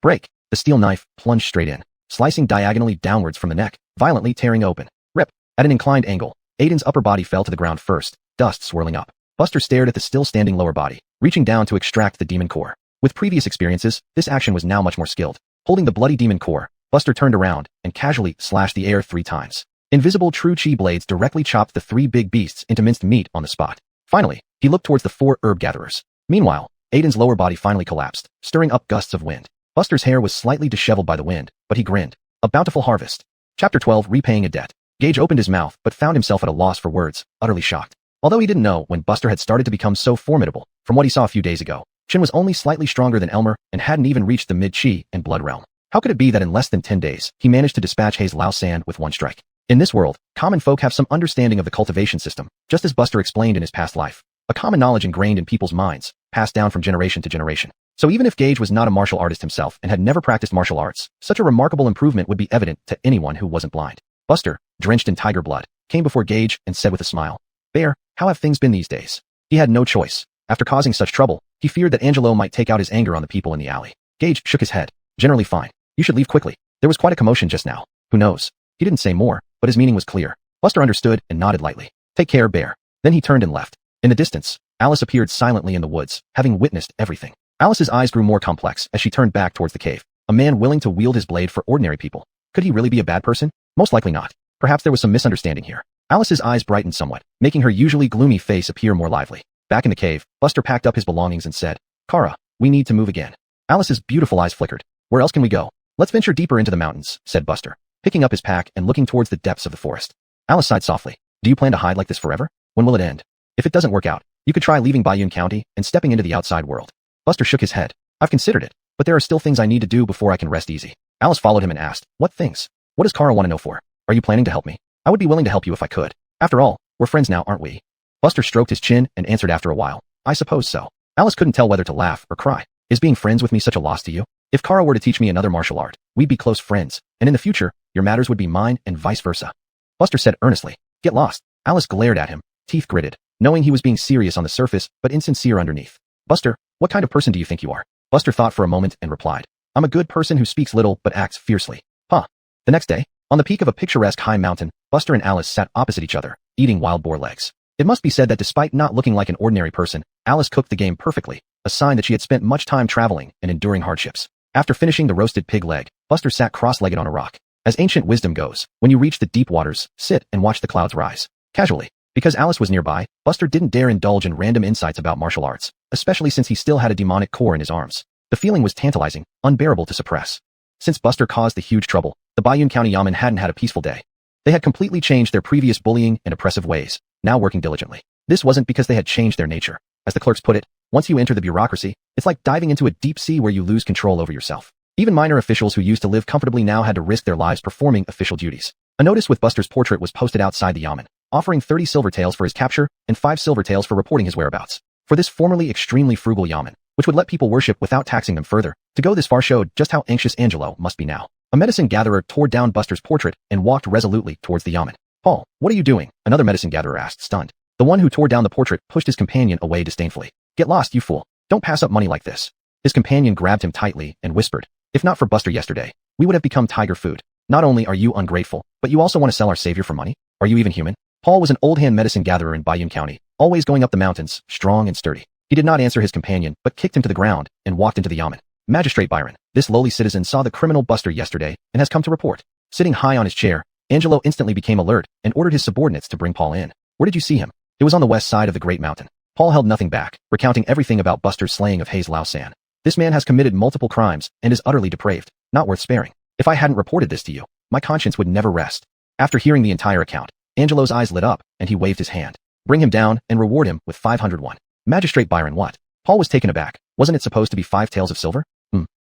Break. The steel knife plunged straight in, slicing diagonally downwards from the neck, violently tearing open. Rip. At an inclined angle, Aiden's upper body fell to the ground first, dust swirling up. Buster stared at the still-standing lower body, reaching down to extract the demon core. With previous experiences, this action was now much more skilled. Holding the bloody demon core, Buster turned around and casually slashed the air 3 times. Invisible true chi blades directly chopped the 3 big beasts into minced meat on the spot. Finally, he looked towards the 4 herb gatherers. Meanwhile, Aiden's lower body finally collapsed, stirring up gusts of wind. Buster's hair was slightly disheveled by the wind, but he grinned. A bountiful harvest. Chapter 12, Repaying a Debt. Gage opened his mouth but found himself at a loss for words, utterly shocked. Although he didn't know when Buster had started to become so formidable, from what he saw a few days ago, Chin was only slightly stronger than Elmer and hadn't even reached the mid-chi and blood realm. How could it be that in less than 10 days, he managed to dispatch Hayes Lausan with 1 strike? In this world, common folk have some understanding of the cultivation system, just as Buster explained in his past life. A common knowledge ingrained in people's minds, passed down from generation to generation. So even if Gage was not a martial artist himself and had never practiced martial arts, such a remarkable improvement would be evident to anyone who wasn't blind. Buster, drenched in tiger blood, came before Gage and said with a smile, Bear, how have things been these days? He had no choice. After causing such trouble, he feared that Angelo might take out his anger on the people in the alley. Gage shook his head. Generally fine. You should leave quickly. There was quite a commotion just now. Who knows? He didn't say more, but his meaning was clear. Buster understood and nodded lightly. Take care, Bear. Then he turned and left. In the distance, Alice appeared silently in the woods, having witnessed everything. Alice's eyes grew more complex as she turned back towards the cave. A man willing to wield his blade for ordinary people. Could he really be a bad person? Most likely not. Perhaps there was some misunderstanding here. Alice's eyes brightened somewhat, making her usually gloomy face appear more lively. Back in the cave, Buster packed up his belongings and said, Kara, we need to move again. Alice's beautiful eyes flickered. Where else can we go? Let's venture deeper into the mountains, said Buster, picking up his pack and looking towards the depths of the forest. Alice sighed softly. Do you plan to hide like this forever? When will it end? If it doesn't work out, you could try leaving Bayun County and stepping into the outside world. Buster shook his head. I've considered it, but there are still things I need to do before I can rest easy. Alice followed him and asked, what things? What does Kara want to know for? Are you planning to help me? I would be willing to help you if I could. After all, we're friends now, aren't we? Buster stroked his chin and answered after a while. I suppose so. Alice couldn't tell whether to laugh or cry. Is being friends with me such a loss to you? If Kara were to teach me another martial art, we'd be close friends, and in the future, your matters would be mine and vice versa. Buster said earnestly. Get lost. Alice glared at him, teeth gritted, knowing he was being serious on the surface but insincere underneath. Buster, what kind of person do you think you are? Buster thought for a moment and replied. I'm a good person who speaks little but acts fiercely. Huh. The next day, on the peak of a picturesque high mountain, Buster and Alice sat opposite each other, eating wild boar legs. It must be said that despite not looking like an ordinary person, Alice cooked the game perfectly, a sign that she had spent much time traveling and enduring hardships. After finishing the roasted pig leg, Buster sat cross-legged on a rock. As ancient wisdom goes, when you reach the deep waters, sit and watch the clouds rise. Casually. Because Alice was nearby, Buster didn't dare indulge in random insights about martial arts, especially since he still had a demonic core in his arms. The feeling was tantalizing, unbearable to suppress. Since Buster caused the huge trouble, the Bayun County Yamen hadn't had a peaceful day. They had completely changed their previous bullying and oppressive ways, now working diligently. This wasn't because they had changed their nature. As the clerks put it, once you enter the bureaucracy, it's like diving into a deep sea where you lose control over yourself. Even minor officials who used to live comfortably now had to risk their lives performing official duties. A notice with Buster's portrait was posted outside the Yamen, offering 30 silver taels for his capture and 5 silver taels for reporting his whereabouts. For this formerly extremely frugal Yamen, which would let people worship without taxing them further, to go this far showed just how anxious Angelo must be now. A medicine gatherer tore down Buster's portrait and walked resolutely towards the Yamen. Paul, what are you doing? Another medicine gatherer asked, stunned. The one who tore down the portrait pushed his companion away disdainfully. Get lost, you fool. Don't pass up money like this. His companion grabbed him tightly and whispered, if not for Buster yesterday, we would have become tiger food. Not only are you ungrateful, but you also want to sell our savior for money? Are you even human? Paul was an old-hand medicine gatherer in Bayun County, always going up the mountains, strong and sturdy. He did not answer his companion, but kicked him to the ground and walked into the Yamen. Magistrate Byron, this lowly citizen saw the criminal Buster yesterday and has come to report. Sitting high on his chair, Angelo instantly became alert and ordered his subordinates to bring Paul in. Where did you see him? It was on the west side of the Great Mountain. Paul held nothing back, recounting everything about Buster's slaying of Hayes Lao San. This man has committed multiple crimes and is utterly depraved, not worth sparing. If I hadn't reported this to you, my conscience would never rest. After hearing the entire account, Angelo's eyes lit up and he waved his hand. Bring him down and reward him with 501. Magistrate Byron, what? Paul was taken aback. Wasn't it supposed to be 5 taels of silver?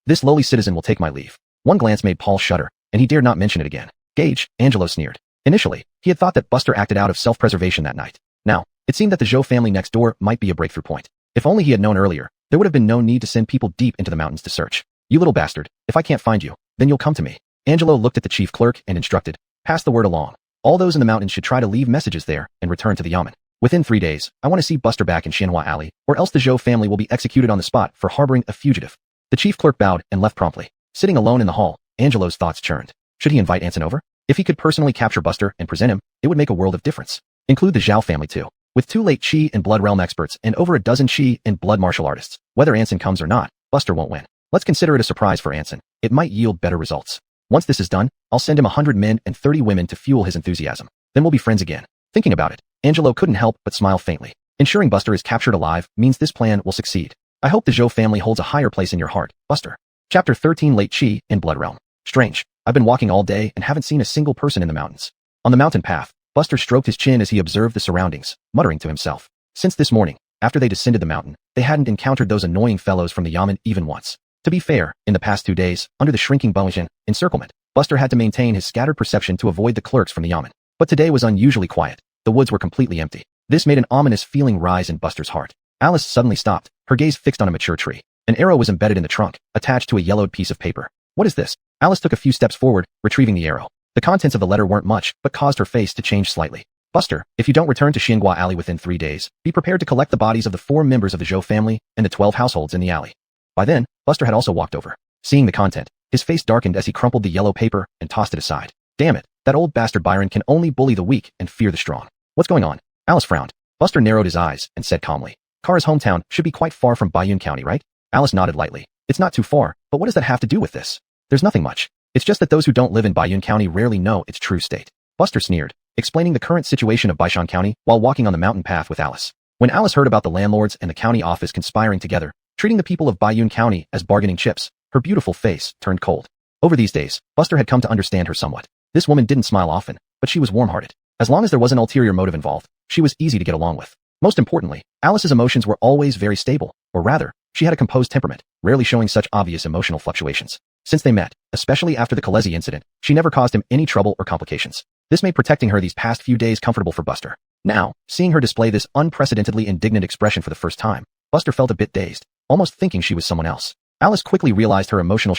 This lowly citizen will take my leave. One glance made Paul shudder, and he dared not mention it again. Gage, Angelo sneered. Initially, he had thought that Buster acted out of self-preservation that night. Now, it seemed that the Zhou family next door might be a breakthrough point. If only he had known earlier, there would have been no need to send people deep into the mountains to search. You little bastard, if I can't find you, then you'll come to me. Angelo looked at the chief clerk and instructed, pass the word along. All those in the mountains should try to leave messages there and return to the Yamen. Within 3 days, I want to see Buster back in Xianhua Alley, or else the Zhou family will be executed on the spot for harboring a fugitive. The chief clerk bowed and left promptly. Sitting alone in the hall, Angelo's thoughts churned. Should he invite Anson over? If he could personally capture Buster and present him, it would make a world of difference. Include the Zhao family too. With 2 late Qi and Blood Realm experts and over a dozen Qi and Blood martial artists, whether Anson comes or not, Buster won't win. Let's consider it a surprise for Anson. It might yield better results. Once this is done, I'll send him 100 men and 30 women to fuel his enthusiasm. Then we'll be friends again. Thinking about it, Angelo couldn't help but smile faintly. Ensuring Buster is captured alive means this plan will succeed. I hope the Zhou family holds a higher place in your heart, Buster. Chapter 13 Late Qi in Blood Realm. Strange. I've been walking all day and haven't seen a single person in the mountains. On the mountain path, Buster stroked his chin as he observed the surroundings, muttering to himself. Since this morning, after they descended the mountain, they hadn't encountered those annoying fellows from the Yamen even once. To be fair, in the past 2 days, under the shrinking Bowishan encirclement, Buster had to maintain his scattered perception to avoid the clerks from the Yamen. But today was unusually quiet. The woods were completely empty. This made an ominous feeling rise in Buster's heart. Alice suddenly stopped, her gaze fixed on a mature tree. An arrow was embedded in the trunk, attached to a yellowed piece of paper. What is this? Alice took a few steps forward, retrieving the arrow. The contents of the letter weren't much, but caused her face to change slightly. Buster, if you don't return to Xianhua Alley within 3 days, be prepared to collect the bodies of the 4 members of the Zhou family and the 12 households in the alley. By then, Buster had also walked over. Seeing the content, his face darkened as he crumpled the yellow paper and tossed it aside. Damn it, that old bastard Byron can only bully the weak and fear the strong. What's going on? Alice frowned. Buster narrowed his eyes and said calmly, Kara's hometown should be quite far from Bayun County, right? Alice nodded lightly. It's not too far, but what does that have to do with this? There's nothing much. It's just that those who don't live in Bayun County rarely know its true state. Buster sneered, explaining the current situation of Baishan County while walking on the mountain path with Alice. When Alice heard about the landlords and the county office conspiring together, treating the people of Bayun County as bargaining chips, her beautiful face turned cold. Over these days, Buster had come to understand her somewhat. This woman didn't smile often, but she was warm-hearted. As long as there was an ulterior motive involved, she was easy to get along with. Most importantly, Alice's emotions were always very stable, or rather, she had a composed temperament, rarely showing such obvious emotional fluctuations. Since they met, especially after the Kalezi incident, she never caused him any trouble or complications. This made protecting her these past few days comfortable for Buster. Now, seeing her display this unprecedentedly indignant expression for the first time, Buster felt a bit dazed, almost thinking she was someone else. Alice quickly realized her emotional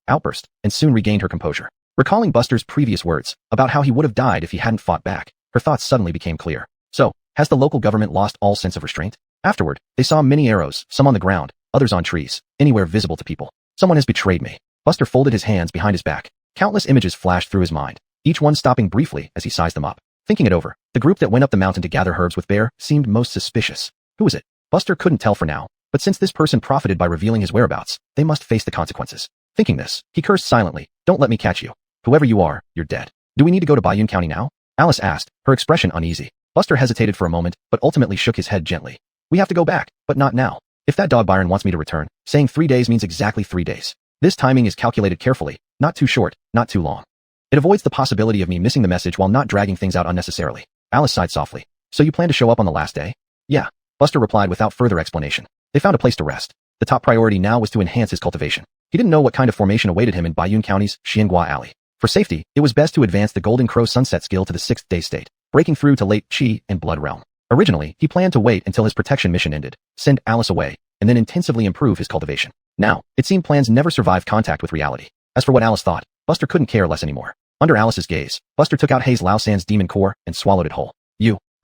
outburst, and soon regained her composure. Recalling Buster's previous words about how he would have died if he hadn't fought back, her thoughts suddenly became clear. So, has the local government lost all sense of restraint? Afterward, they saw many arrows, some on the ground, others on trees, anywhere visible to people. Someone has betrayed me. Buster folded his hands behind his back. Countless images flashed through his mind, each one stopping briefly as he sized them up. Thinking it over, the group that went up the mountain to gather herbs with Bear seemed most suspicious. Who was it? Buster couldn't tell for now, but since this person profited by revealing his whereabouts, they must face the consequences. Thinking this, he cursed silently. Don't let me catch you. Whoever you are, you're dead. Do we need to go to Bayun County now? Alice asked, her expression uneasy. Buster hesitated for a moment, but ultimately shook his head gently. We have to go back, but not now. If that dog Byron wants me to return, saying 3 days means exactly 3 days. This timing is calculated carefully, not too short, not too long. It avoids the possibility of me missing the message while not dragging things out unnecessarily. Alice sighed softly. So you plan to show up on the last day? Yeah, Buster replied without further explanation. They found a place to rest. The top priority now was to enhance his cultivation. He didn't know what kind of formation awaited him in Bayun County's Xiangua Alley. For safety, it was best to advance the Golden Crow Sunset skill to the 6th day state, breaking through to late Qi and Blood realm. Originally, he planned to wait until his protection mission ended, send Alice away, and then intensively improve his cultivation. Now, it seemed plans never survived contact with reality. As for what Alice thought, Buster couldn't care less anymore. Under Alice's gaze, Buster took out Hayes Lao San's demon core and swallowed it whole.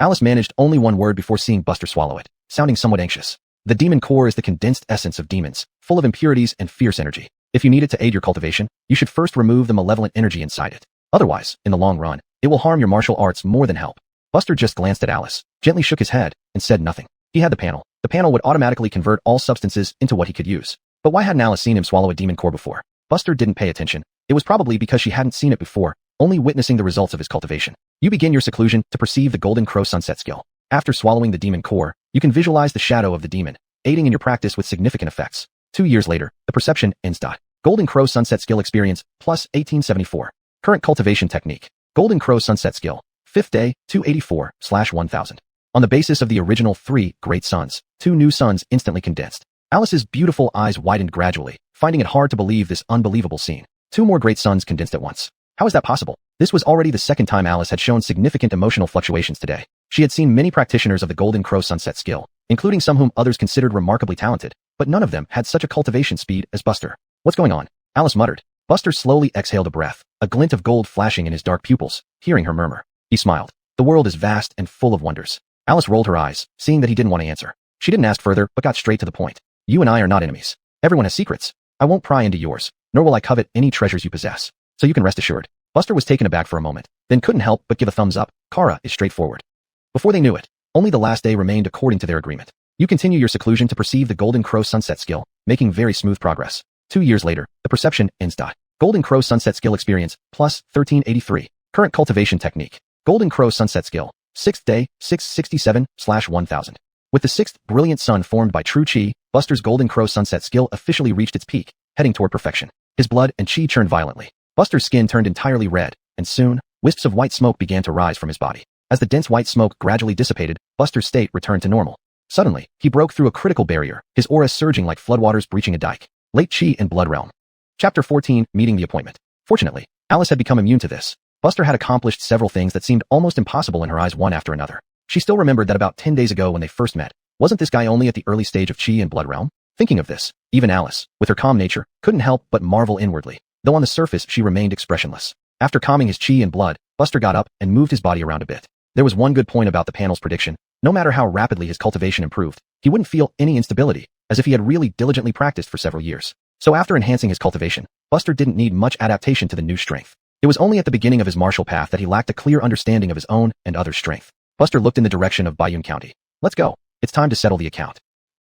Alice managed only one word before seeing Buster swallow it, sounding somewhat anxious. The demon core is the condensed essence of demons, full of impurities and fierce energy. If you need it to aid your cultivation, you should first remove the malevolent energy inside it. Otherwise, in the long run, it will harm your martial arts more than help. Buster just glanced at Alice, gently shook his head, and said nothing. He had the panel. The panel would automatically convert all substances into what he could use. But why hadn't Alice seen him swallow a demon core before? Buster didn't pay attention. It was probably because she hadn't seen it before, only witnessing the results of his cultivation. You begin your seclusion to perceive the Golden Crow Sunset skill. After swallowing the demon core, you can visualize the shadow of the demon, aiding in your practice with significant effects. 2 years later, the perception ends. Golden Crow Sunset skill experience, plus 1874. Current cultivation technique. Golden Crow Sunset skill, 5th day, 284/1000. On the basis of the original 3 great suns, 2 new suns instantly condensed. Alice's beautiful eyes widened gradually, finding it hard to believe this unbelievable scene. 2 more great suns condensed at once. How is that possible? This was already the second time Alice had shown significant emotional fluctuations today. She had seen many practitioners of the Golden Crow Sunset skill, including some whom others considered remarkably talented, but none of them had such a cultivation speed as Buster. What's going on? Alice muttered. Buster slowly exhaled a breath, a glint of gold flashing in his dark pupils, hearing her murmur. He smiled. The world is vast and full of wonders. Alice rolled her eyes, seeing that he didn't want to answer. She didn't ask further, but got straight to the point. You and I are not enemies. Everyone has secrets. I won't pry into yours, nor will I covet any treasures you possess. So you can rest assured. Buster was taken aback for a moment, then couldn't help but give a thumbs up. Kara is straightforward. Before they knew it, only the last day remained according to their agreement. You continue your seclusion to perceive the Golden Crow Sunset skill, making very smooth progress. 2 years later, the perception ends. Golden Crow Sunset skill experience, plus 1383. Current cultivation technique. Golden Crow Sunset skill, 6th day, 667/1000. With the 6th brilliant sun formed by true Qi, Buster's Golden Crow Sunset skill officially reached its peak, heading toward perfection. His blood and Qi churned violently. Buster's skin turned entirely red, and soon, wisps of white smoke began to rise from his body. As the dense white smoke gradually dissipated, Buster's state returned to normal. Suddenly, he broke through a critical barrier, his aura surging like floodwaters breaching a dike. Late Qi and Blood realm. Chapter 14, Meeting the Appointment. Fortunately, Alice had become immune to this. Buster had accomplished several things that seemed almost impossible in her eyes one after another. She still remembered that about 10 days ago when they first met, wasn't this guy only at the early stage of Qi and Blood realm? Thinking of this, even Alice, with her calm nature, couldn't help but marvel inwardly, though on the surface she remained expressionless. After calming his Qi and blood, Buster got up and moved his body around a bit. There was one good point about the panel's prediction. No matter how rapidly his cultivation improved, he wouldn't feel any instability, as if he had really diligently practiced for several years. So after enhancing his cultivation, Buster didn't need much adaptation to the new strength. It was only at the beginning of his martial path that he lacked a clear understanding of his own and others' strength. Buster looked in the direction of Bayun County. Let's go. It's time to settle the account.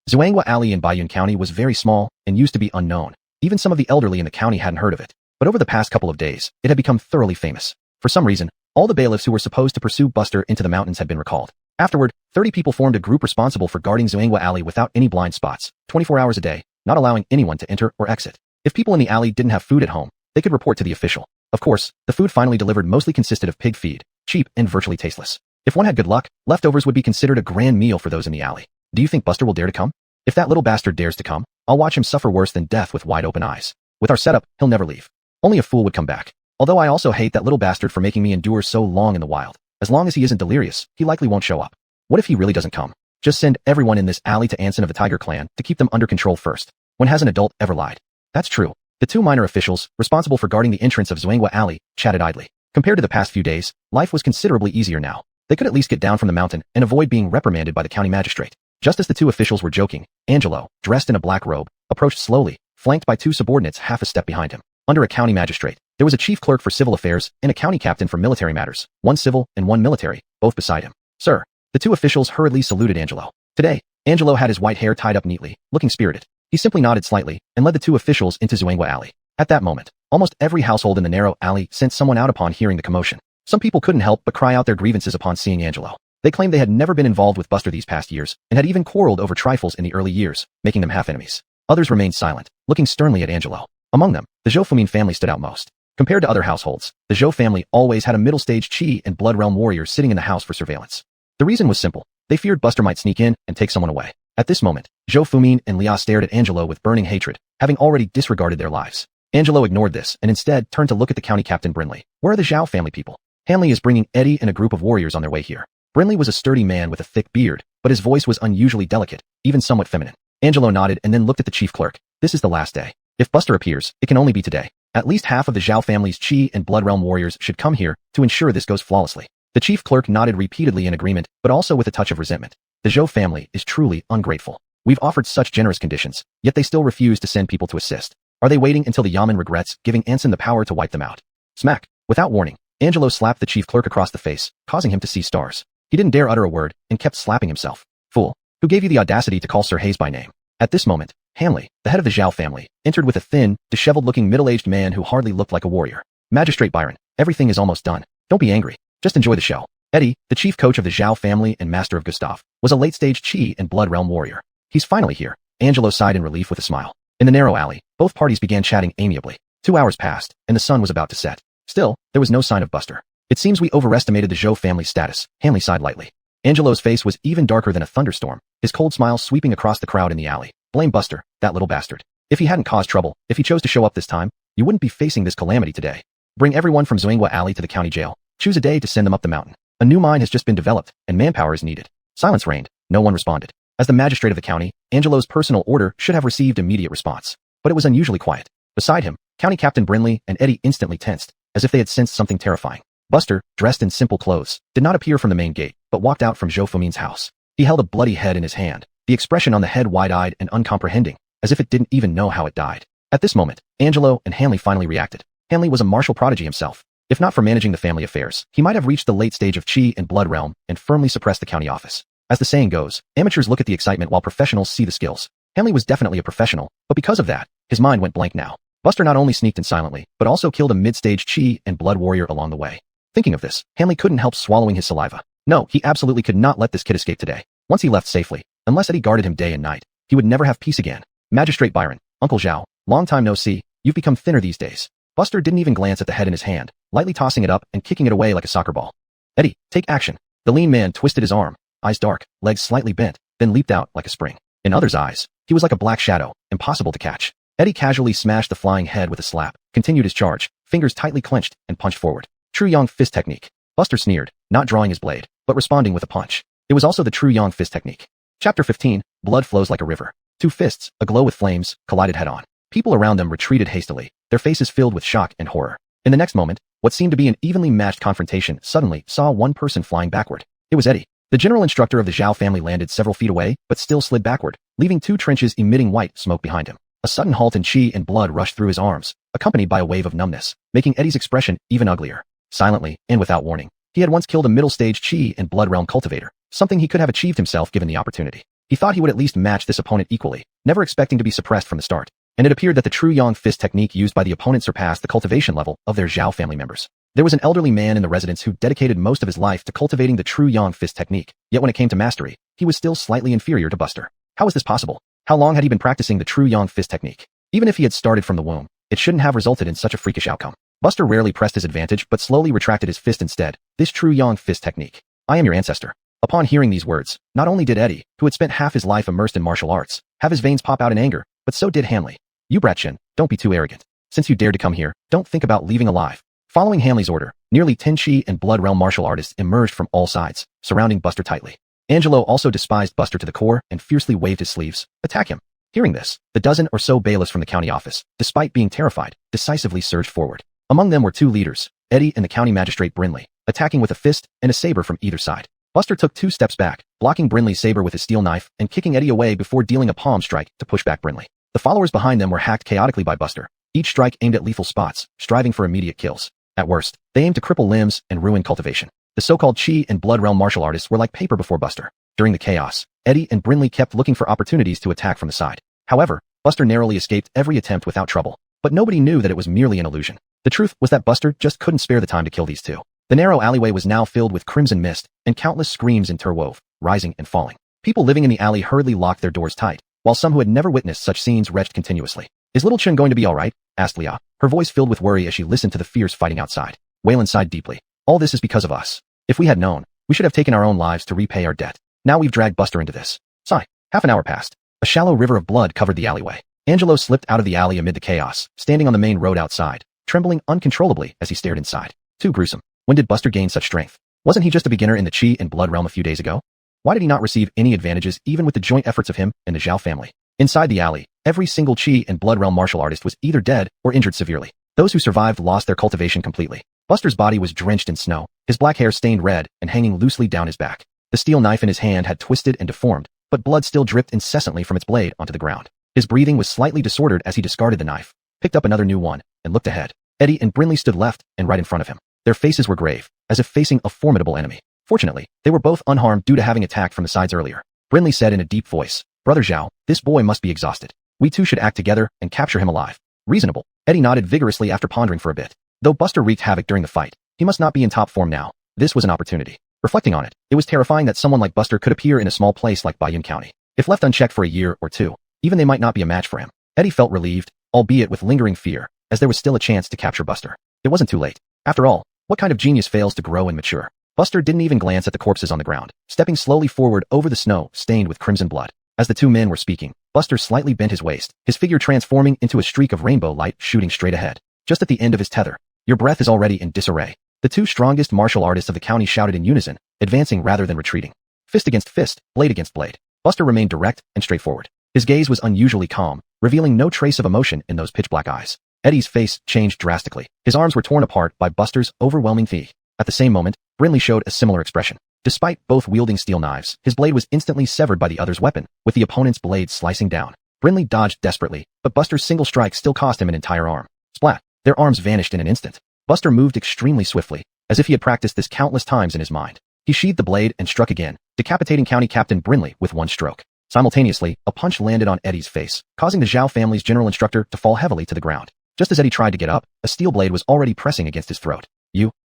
Zhuangwa Alley in Bayun County was very small and used to be unknown. Even some of the elderly in the county hadn't heard of it. But over the past couple of days, it had become thoroughly famous. For some reason, all the bailiffs who were supposed to pursue Buster into the mountains had been recalled. Afterward, 30 people formed a group responsible for guarding Zhuangwa Alley without any blind spots, 24 hours a day, not allowing anyone to enter or exit. If people in the alley didn't have food at home, they could report to the official. Of course, the food finally delivered mostly consisted of pig feed, cheap and virtually tasteless. If one had good luck, leftovers would be considered a grand meal for those in the alley. Do you think Buster will dare to come? If that little bastard dares to come, I'll watch him suffer worse than death with wide open eyes. With our setup, he'll never leave. Only a fool would come back. Although I also hate that little bastard for making me endure so long in the wild. As long as he isn't delirious, he likely won't show up. What if he really doesn't come? Just send everyone in this alley to Anson of the Tiger Clan to keep them under control first. When has an adult ever lied? That's true. The two minor officials, responsible for guarding the entrance of Zhuangwa Alley, chatted idly. Compared to the past few days, life was considerably easier now. They could at least get down from the mountain and avoid being reprimanded by the county magistrate. Just as the two officials were joking, Angelo, dressed in a black robe, approached slowly, flanked by two subordinates half a step behind him. Under a county magistrate, there was a chief clerk for civil affairs and a county captain for military matters, one civil and one military, both beside him. Sir. The two officials hurriedly saluted Angelo. Today, Angelo had his white hair tied up neatly, looking spirited. He simply nodded slightly and led the two officials into Zhuangwa Alley. At that moment, almost every household in the narrow alley sent someone out upon hearing the commotion. Some people couldn't help but cry out their grievances upon seeing Angelo. They claimed they had never been involved with Buster these past years and had even quarreled over trifles in the early years, making them half-enemies. Others remained silent, looking sternly at Angelo. Among them, the Zhou Fumin family stood out most. Compared to other households, the Zhou family always had a middle-stage Qi and Blood Realm warrior sitting in the house for surveillance. The reason was simple. They feared Buster might sneak in and take someone away. At this moment, Zhou Fumin and Lia stared at Angelo with burning hatred, having already disregarded their lives. Angelo ignored this and instead turned to look at the county captain Brinley. Where are the Zhao family people? Hanley is bringing Eddie and a group of warriors on their way here. Brinley was a sturdy man with a thick beard, but his voice was unusually delicate, even somewhat feminine. Angelo nodded and then looked at the chief clerk. This is the last day. If Buster appears, it can only be today. At least half of the Zhao family's Qi and Blood Realm warriors should come here to ensure this goes flawlessly. The chief clerk nodded repeatedly in agreement, but also with a touch of resentment. The Zhou family is truly ungrateful. We've offered such generous conditions, yet they still refuse to send people to assist. Are they waiting until the Yamen regrets giving Anson the power to wipe them out? Smack. Without warning, Angelo slapped the chief clerk across the face, causing him to see stars. He didn't dare utter a word and kept slapping himself. Fool. Who gave you the audacity to call Sir Hayes by name? At this moment, Hanley, the head of the Zhao family, entered with a thin, disheveled-looking middle-aged man who hardly looked like a warrior. Magistrate Byron, everything is almost done. Don't be angry. Just enjoy the show. Eddie, the chief coach of the Zhao family and master of Gustav, was a late-stage Qi and Blood Realm warrior. He's finally here. Angelo sighed in relief with a smile. In the narrow alley, both parties began chatting amiably. 2 hours passed, and the sun was about to set. Still, there was no sign of Buster. It seems we overestimated the Zhou family's status. Hanley sighed lightly. Angelo's face was even darker than a thunderstorm, his cold smile sweeping across the crowd in the alley. Blame Buster, that little bastard. If he hadn't caused trouble, if he chose to show up this time, you wouldn't be facing this calamity today. Bring everyone from Zhuangwa Alley to the county jail. Choose a day to send them up the mountain. A new mine has just been developed, and manpower is needed. Silence reigned. No one responded. As the magistrate of the county, Angelo's personal order should have received immediate response. But it was unusually quiet. Beside him, County Captain Brinley and Eddie instantly tensed, as if they had sensed something terrifying. Buster, dressed in simple clothes, did not appear from the main gate, but walked out from Zhou Fumin's house. He held a bloody head in his hand, the expression on the head wide-eyed and uncomprehending, as if it didn't even know how it died. At this moment, Angelo and Hanley finally reacted. Hanley was a martial prodigy himself. If not for managing the family affairs, he might have reached the late stage of Qi and Blood Realm and firmly suppressed the county office. As the saying goes, amateurs look at the excitement while professionals see the skills. Hanley was definitely a professional, but because of that, his mind went blank now. Buster not only sneaked in silently, but also killed a mid-stage Qi and Blood warrior along the way. Thinking of this, Hanley couldn't help swallowing his saliva. No, he absolutely could not let this kid escape today. Once he left safely, unless Eddie guarded him day and night, he would never have peace again. Magistrate Byron, Uncle Zhao, long time no see, you've become thinner these days. Buster didn't even glance at the head in his hand, lightly tossing it up and kicking it away like a soccer ball. Eddie, take action. The lean man twisted his arm, eyes dark, legs slightly bent, then leaped out like a spring. In others' eyes, he was like a black shadow, impossible to catch. Eddie casually smashed the flying head with a slap, continued his charge, fingers tightly clenched, and punched forward. True Yang fist technique. Buster sneered, not drawing his blade, but responding with a punch. It was also the true Yang fist technique. Chapter 15, Blood flows like a river. Two fists, aglow with flames, collided head-on. People around them retreated hastily, their faces filled with shock and horror. In the next moment, what seemed to be an evenly matched confrontation suddenly saw one person flying backward. It was Eddie. The general instructor of the Zhao family landed several feet away, but still slid backward, leaving 2 trenches emitting white smoke behind him. A sudden halt in Qi and blood rushed through his arms, accompanied by a wave of numbness, making Eddie's expression even uglier. Silently, and without warning, he had once killed a middle-stage Qi and blood realm cultivator, something he could have achieved himself given the opportunity. He thought he would at least match this opponent equally, never expecting to be suppressed from the start. and it appeared that the true Yang fist technique used by the opponent surpassed the cultivation level of their Zhao family members. There was an elderly man in the residence who dedicated most of his life to cultivating the true Yang fist technique, yet when it came to mastery, he was still slightly inferior to Buster. How was this possible? How long had he been practicing the true Yang fist technique? Even if he had started from the womb, it shouldn't have resulted in such a freakish outcome. Buster rarely pressed his advantage but slowly retracted his fist instead. This true Yang fist technique. I am your ancestor. Upon hearing these words, not only did Eddie, who had spent half his life immersed in martial arts, have his veins pop out in anger, but so did Hanley. You Bratchin, don't be too arrogant. Since you dared to come here, don't think about leaving alive. Following Hanley's order, nearly 10 Chi and Blood Realm martial artists emerged from all sides, surrounding Buster tightly. Angelo also despised Buster to the core and fiercely waved his sleeves. Attack him. Hearing this, the dozen or so bailiffs from the county office, despite being terrified, decisively surged forward. Among them were two leaders, Eddie and the county magistrate Brinley, attacking with a fist and a saber from either side. Buster took 2 steps back, blocking Brinley's saber with his steel knife and kicking Eddie away before dealing a palm strike to push back Brinley. The followers behind them were hacked chaotically by Buster, each strike aimed at lethal spots, striving for immediate kills. At worst, they aimed to cripple limbs and ruin cultivation. The so-called Chi and Blood Realm martial artists were like paper before Buster. During the chaos, Eddie and Brinley kept looking for opportunities to attack from the side. However, Buster narrowly escaped every attempt without trouble, but nobody knew that it was merely an illusion. The truth was that Buster just couldn't spare the time to kill these two. The narrow alleyway was now filled with crimson mist, and countless screams interwove, rising and falling. People living in the alley hurriedly locked their doors tight, while some who had never witnessed such scenes retched continuously. Is little Chen going to be all right? Asked Leah, her voice filled with worry as she listened to the fierce fighting outside. Waylon sighed deeply. All this is because of us. If we had known, we should have taken our own lives to repay our debt. Now we've dragged Buster into this. Sigh. Half an hour passed. A shallow river of blood covered the alleyway. Angelo slipped out of the alley amid the chaos, standing on the main road outside, trembling uncontrollably as he stared inside. Too gruesome. When did Buster gain such strength? Wasn't he just a beginner in the Chi and Blood Realm a few days ago? Why did he not receive any advantages even with the joint efforts of him and the Zhao family? Inside the alley, every single Chi and Blood Realm martial artist was either dead or injured severely. Those who survived lost their cultivation completely. Buster's body was drenched in snow, his black hair stained red and hanging loosely down his back. The steel knife in his hand had twisted and deformed, but blood still dripped incessantly from its blade onto the ground. His breathing was slightly disordered as he discarded the knife, picked up another new one, and looked ahead. Eddie and Brinley stood left and right in front of him. Their faces were grave, as if facing a formidable enemy. Fortunately, they were both unharmed due to having attacked from the sides earlier. Brinley said in a deep voice, Brother Zhao, this boy must be exhausted. We two should act together and capture him alive. Reasonable. Eddie nodded vigorously after pondering for a bit. Though Buster wreaked havoc during the fight, he must not be in top form now. This was an opportunity. Reflecting on it, it was terrifying that someone like Buster could appear in a small place like Bayun County. If left unchecked for a year or two, even they might not be a match for him. Eddie felt relieved, albeit with lingering fear, as there was still a chance to capture Buster. It wasn't too late. After all, what kind of genius fails to grow and mature? Buster didn't even glance at the corpses on the ground, stepping slowly forward over the snow stained with crimson blood. As the two men were speaking, Buster slightly bent his waist, his figure transforming into a streak of rainbow light shooting straight ahead. Just at the end of his tether, your breath is already in disarray. The two strongest martial artists of the county shouted in unison, advancing rather than retreating. Fist against fist, blade against blade. Buster remained direct and straightforward. His gaze was unusually calm, revealing no trace of emotion in those pitch-black eyes. Eddie's face changed drastically. His arms were torn apart by Buster's overwhelming feat. At the same moment, Brinley showed a similar expression. Despite both wielding steel knives, his blade was instantly severed by the other's weapon, with the opponent's blade slicing down. Brinley dodged desperately, but Buster's single strike still cost him an entire arm. Splat! Their arms vanished in an instant. Buster moved extremely swiftly, as if he had practiced this countless times in his mind. He sheathed the blade and struck again, decapitating County Captain Brinley with one stroke. Simultaneously, a punch landed on Eddie's face, causing the Zhao family's general instructor to fall heavily to the ground. Just as Eddie tried to get up, a steel blade was already pressing against his throat.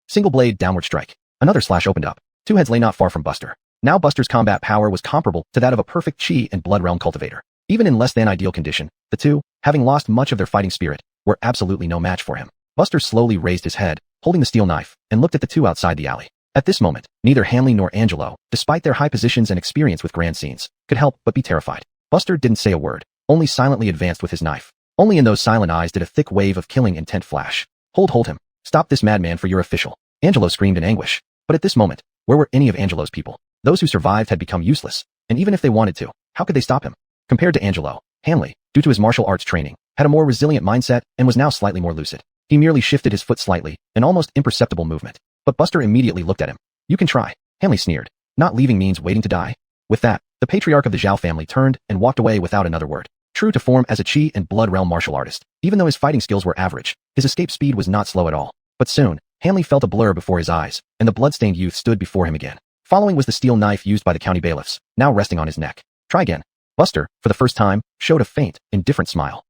Single blade downward strike. Another slash opened up. Two heads lay not far from Buster. Now Buster's combat power was comparable to that of a perfect Chi and Blood Realm cultivator. Even in less than ideal condition, the two, having lost much of their fighting spirit, were absolutely no match for him. Buster slowly raised his head, holding the steel knife, and looked at the two outside the alley. At this moment, neither Hanley nor Angelo, despite their high positions and experience with grand scenes, could help but be terrified. Buster didn't say a word, only silently advanced with his knife. Only in those silent eyes did a thick wave of killing intent flash. Hold him. Stop this madman for your official. Angelo screamed in anguish. But at this moment, where were any of Angelo's people? Those who survived had become useless, and even if they wanted to, how could they stop him? Compared to Angelo, Hanley, due to his martial arts training, had a more resilient mindset and was now slightly more lucid. He merely shifted his foot slightly, an almost imperceptible movement. But Buster immediately looked at him. You can try. Hanley sneered. Not leaving means waiting to die. With that, the patriarch of the Zhao family turned and walked away without another word. True to form as a Chi and Blood Realm martial artist, even though his fighting skills were average, his escape speed was not slow at all. But soon, Hanley felt a blur before his eyes, and the bloodstained youth stood before him again. Following was the steel knife used by the county bailiffs, now resting on his neck. Try again. Buster, for the first time, showed a faint, indifferent smile.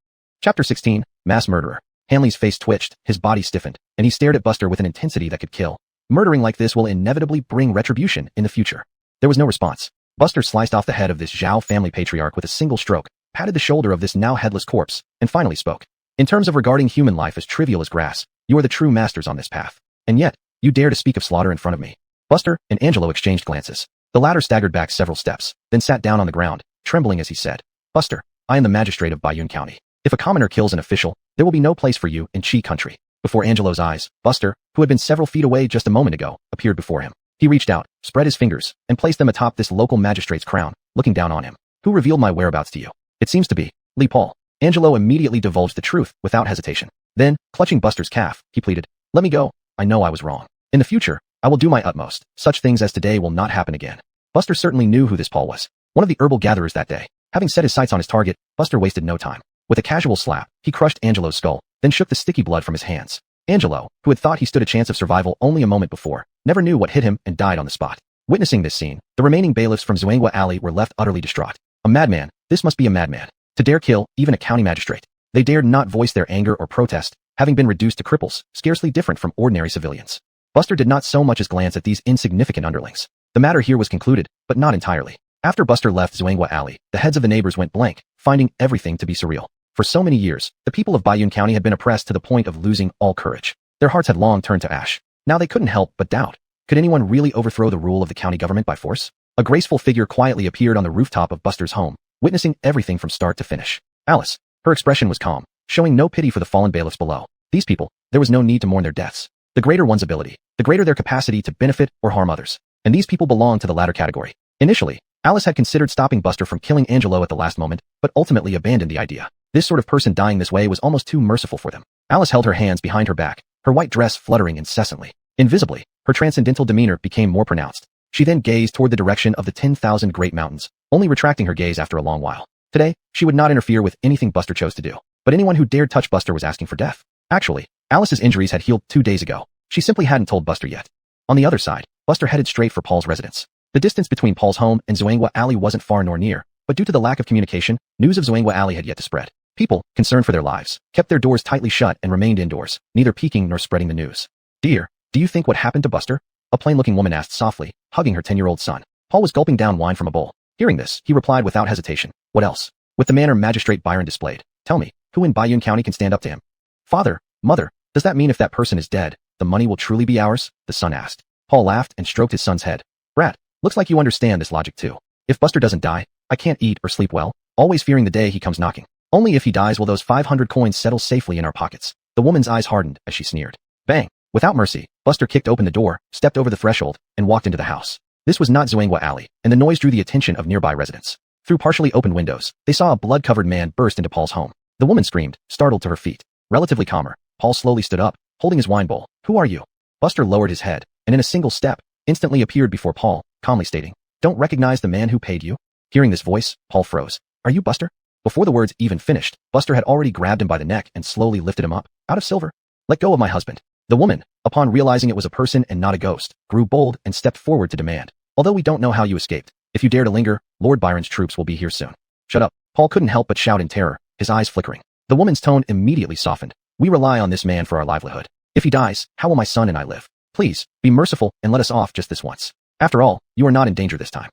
Chapter 16, Mass Murderer. Hanley's face twitched, his body stiffened, and he stared at Buster with an intensity that could kill. Murdering like this will inevitably bring retribution in the future. There was no response. Buster sliced off the head of this Zhao family patriarch with a single stroke, patted the shoulder of this now headless corpse, and finally spoke. In terms of regarding human life as trivial as grass, you are the true masters on this path. And yet, you dare to speak of slaughter in front of me. Buster and Angelo exchanged glances. The latter staggered back several steps, then sat down on the ground, trembling as he said, Buster, I am the magistrate of Bayun County. If a commoner kills an official, there will be no place for you in Chi country. Before Angelo's eyes, Buster, who had been several feet away just a moment ago, appeared before him. He reached out, spread his fingers, and placed them atop this local magistrate's crown, looking down on him. Who revealed my whereabouts to you? It seems to be Lee Paul. Angelo immediately divulged the truth without hesitation. Then, clutching Buster's calf, he pleaded, let me go. I know I was wrong. In the future, I will do my utmost. Such things as today will not happen again. Buster certainly knew who this Paul was. One of the herbal gatherers that day. Having set his sights on his target, Buster wasted no time. With a casual slap, he crushed Angelo's skull, then shook the sticky blood from his hands. Angelo, who had thought he stood a chance of survival only a moment before, never knew what hit him and died on the spot. Witnessing this scene, the remaining bailiffs from Zhuanghua Alley were left utterly distraught. A madman, this must be a madman. To dare kill even a county magistrate. They dared not voice their anger or protest, having been reduced to cripples, scarcely different from ordinary civilians. Buster did not so much as glance at these insignificant underlings. The matter here was concluded, but not entirely. After Buster left Zhuanghua Alley, the heads of the neighbors went blank, finding everything to be surreal. For so many years, the people of Bayun County had been oppressed to the point of losing all courage. Their hearts had long turned to ash. Now they couldn't help but doubt. Could anyone really overthrow the rule of the county government by force? A graceful figure quietly appeared on the rooftop of Buster's home, witnessing everything from start to finish. Alice. Her expression was calm, showing no pity for the fallen bailiffs below. These people, there was no need to mourn their deaths. The greater one's ability, the greater their capacity to benefit or harm others. And these people belonged to the latter category. Initially, Alice had considered stopping Buster from killing Angelo at the last moment, but ultimately abandoned the idea. This sort of person dying this way was almost too merciful for them. Alice held her hands behind her back, her white dress fluttering incessantly. Invisibly, her transcendental demeanor became more pronounced. She then gazed toward the direction of the 10,000 great mountains, only retracting her gaze after a long while. Today, she would not interfere with anything Buster chose to do. But anyone who dared touch Buster was asking for death. Actually, Alice's injuries had healed 2 days ago. She simply hadn't told Buster yet. On the other side, Buster headed straight for Paul's residence. The distance between Paul's home and Zhuanghua Alley wasn't far nor near, but due to the lack of communication, news of Zhuanghua Alley had yet to spread. People, concerned for their lives, kept their doors tightly shut and remained indoors, neither peeking nor spreading the news. Dear, do you think what happened to Buster? A plain-looking woman asked softly, hugging her 10-year-old son. Paul was gulping down wine from a bowl. Hearing this, he replied without hesitation, what else? With the manner Magistrate Byron displayed, tell me, who in Bayun County can stand up to him? Father, mother, does that mean if that person is dead, the money will truly be ours? The son asked. Paul laughed and stroked his son's head. Brat, looks like you understand this logic too. If Buster doesn't die, I can't eat or sleep well, always fearing the day he comes knocking. Only if he dies will those 500 coins settle safely in our pockets. The woman's eyes hardened as she sneered. Bang! Without mercy, Buster kicked open the door, stepped over the threshold, and walked into the house. This was not Zhuanghua Alley, and the noise drew the attention of nearby residents. Through partially opened windows, they saw a blood-covered man burst into Paul's home. The woman screamed, startled to her feet. Relatively calmer, Paul slowly stood up, holding his wine bowl. Who are you? Buster lowered his head, and in a single step, instantly appeared before Paul, calmly stating, don't recognize the man who paid you? Hearing this voice, Paul froze. Are you Buster? Before the words even finished, Buster had already grabbed him by the neck and slowly lifted him up. Out of silver. Let go of my husband. The woman, upon realizing it was a person and not a ghost, grew bold and stepped forward to demand. Although we don't know how you escaped, if you dare to linger, Lord Byron's troops will be here soon. Shut up. Paul couldn't help but shout in terror, his eyes flickering. The woman's tone immediately softened. We rely on this man for our livelihood. If he dies, how will my son and I live? Please, be merciful and let us off just this once. After all, you are not in danger this time.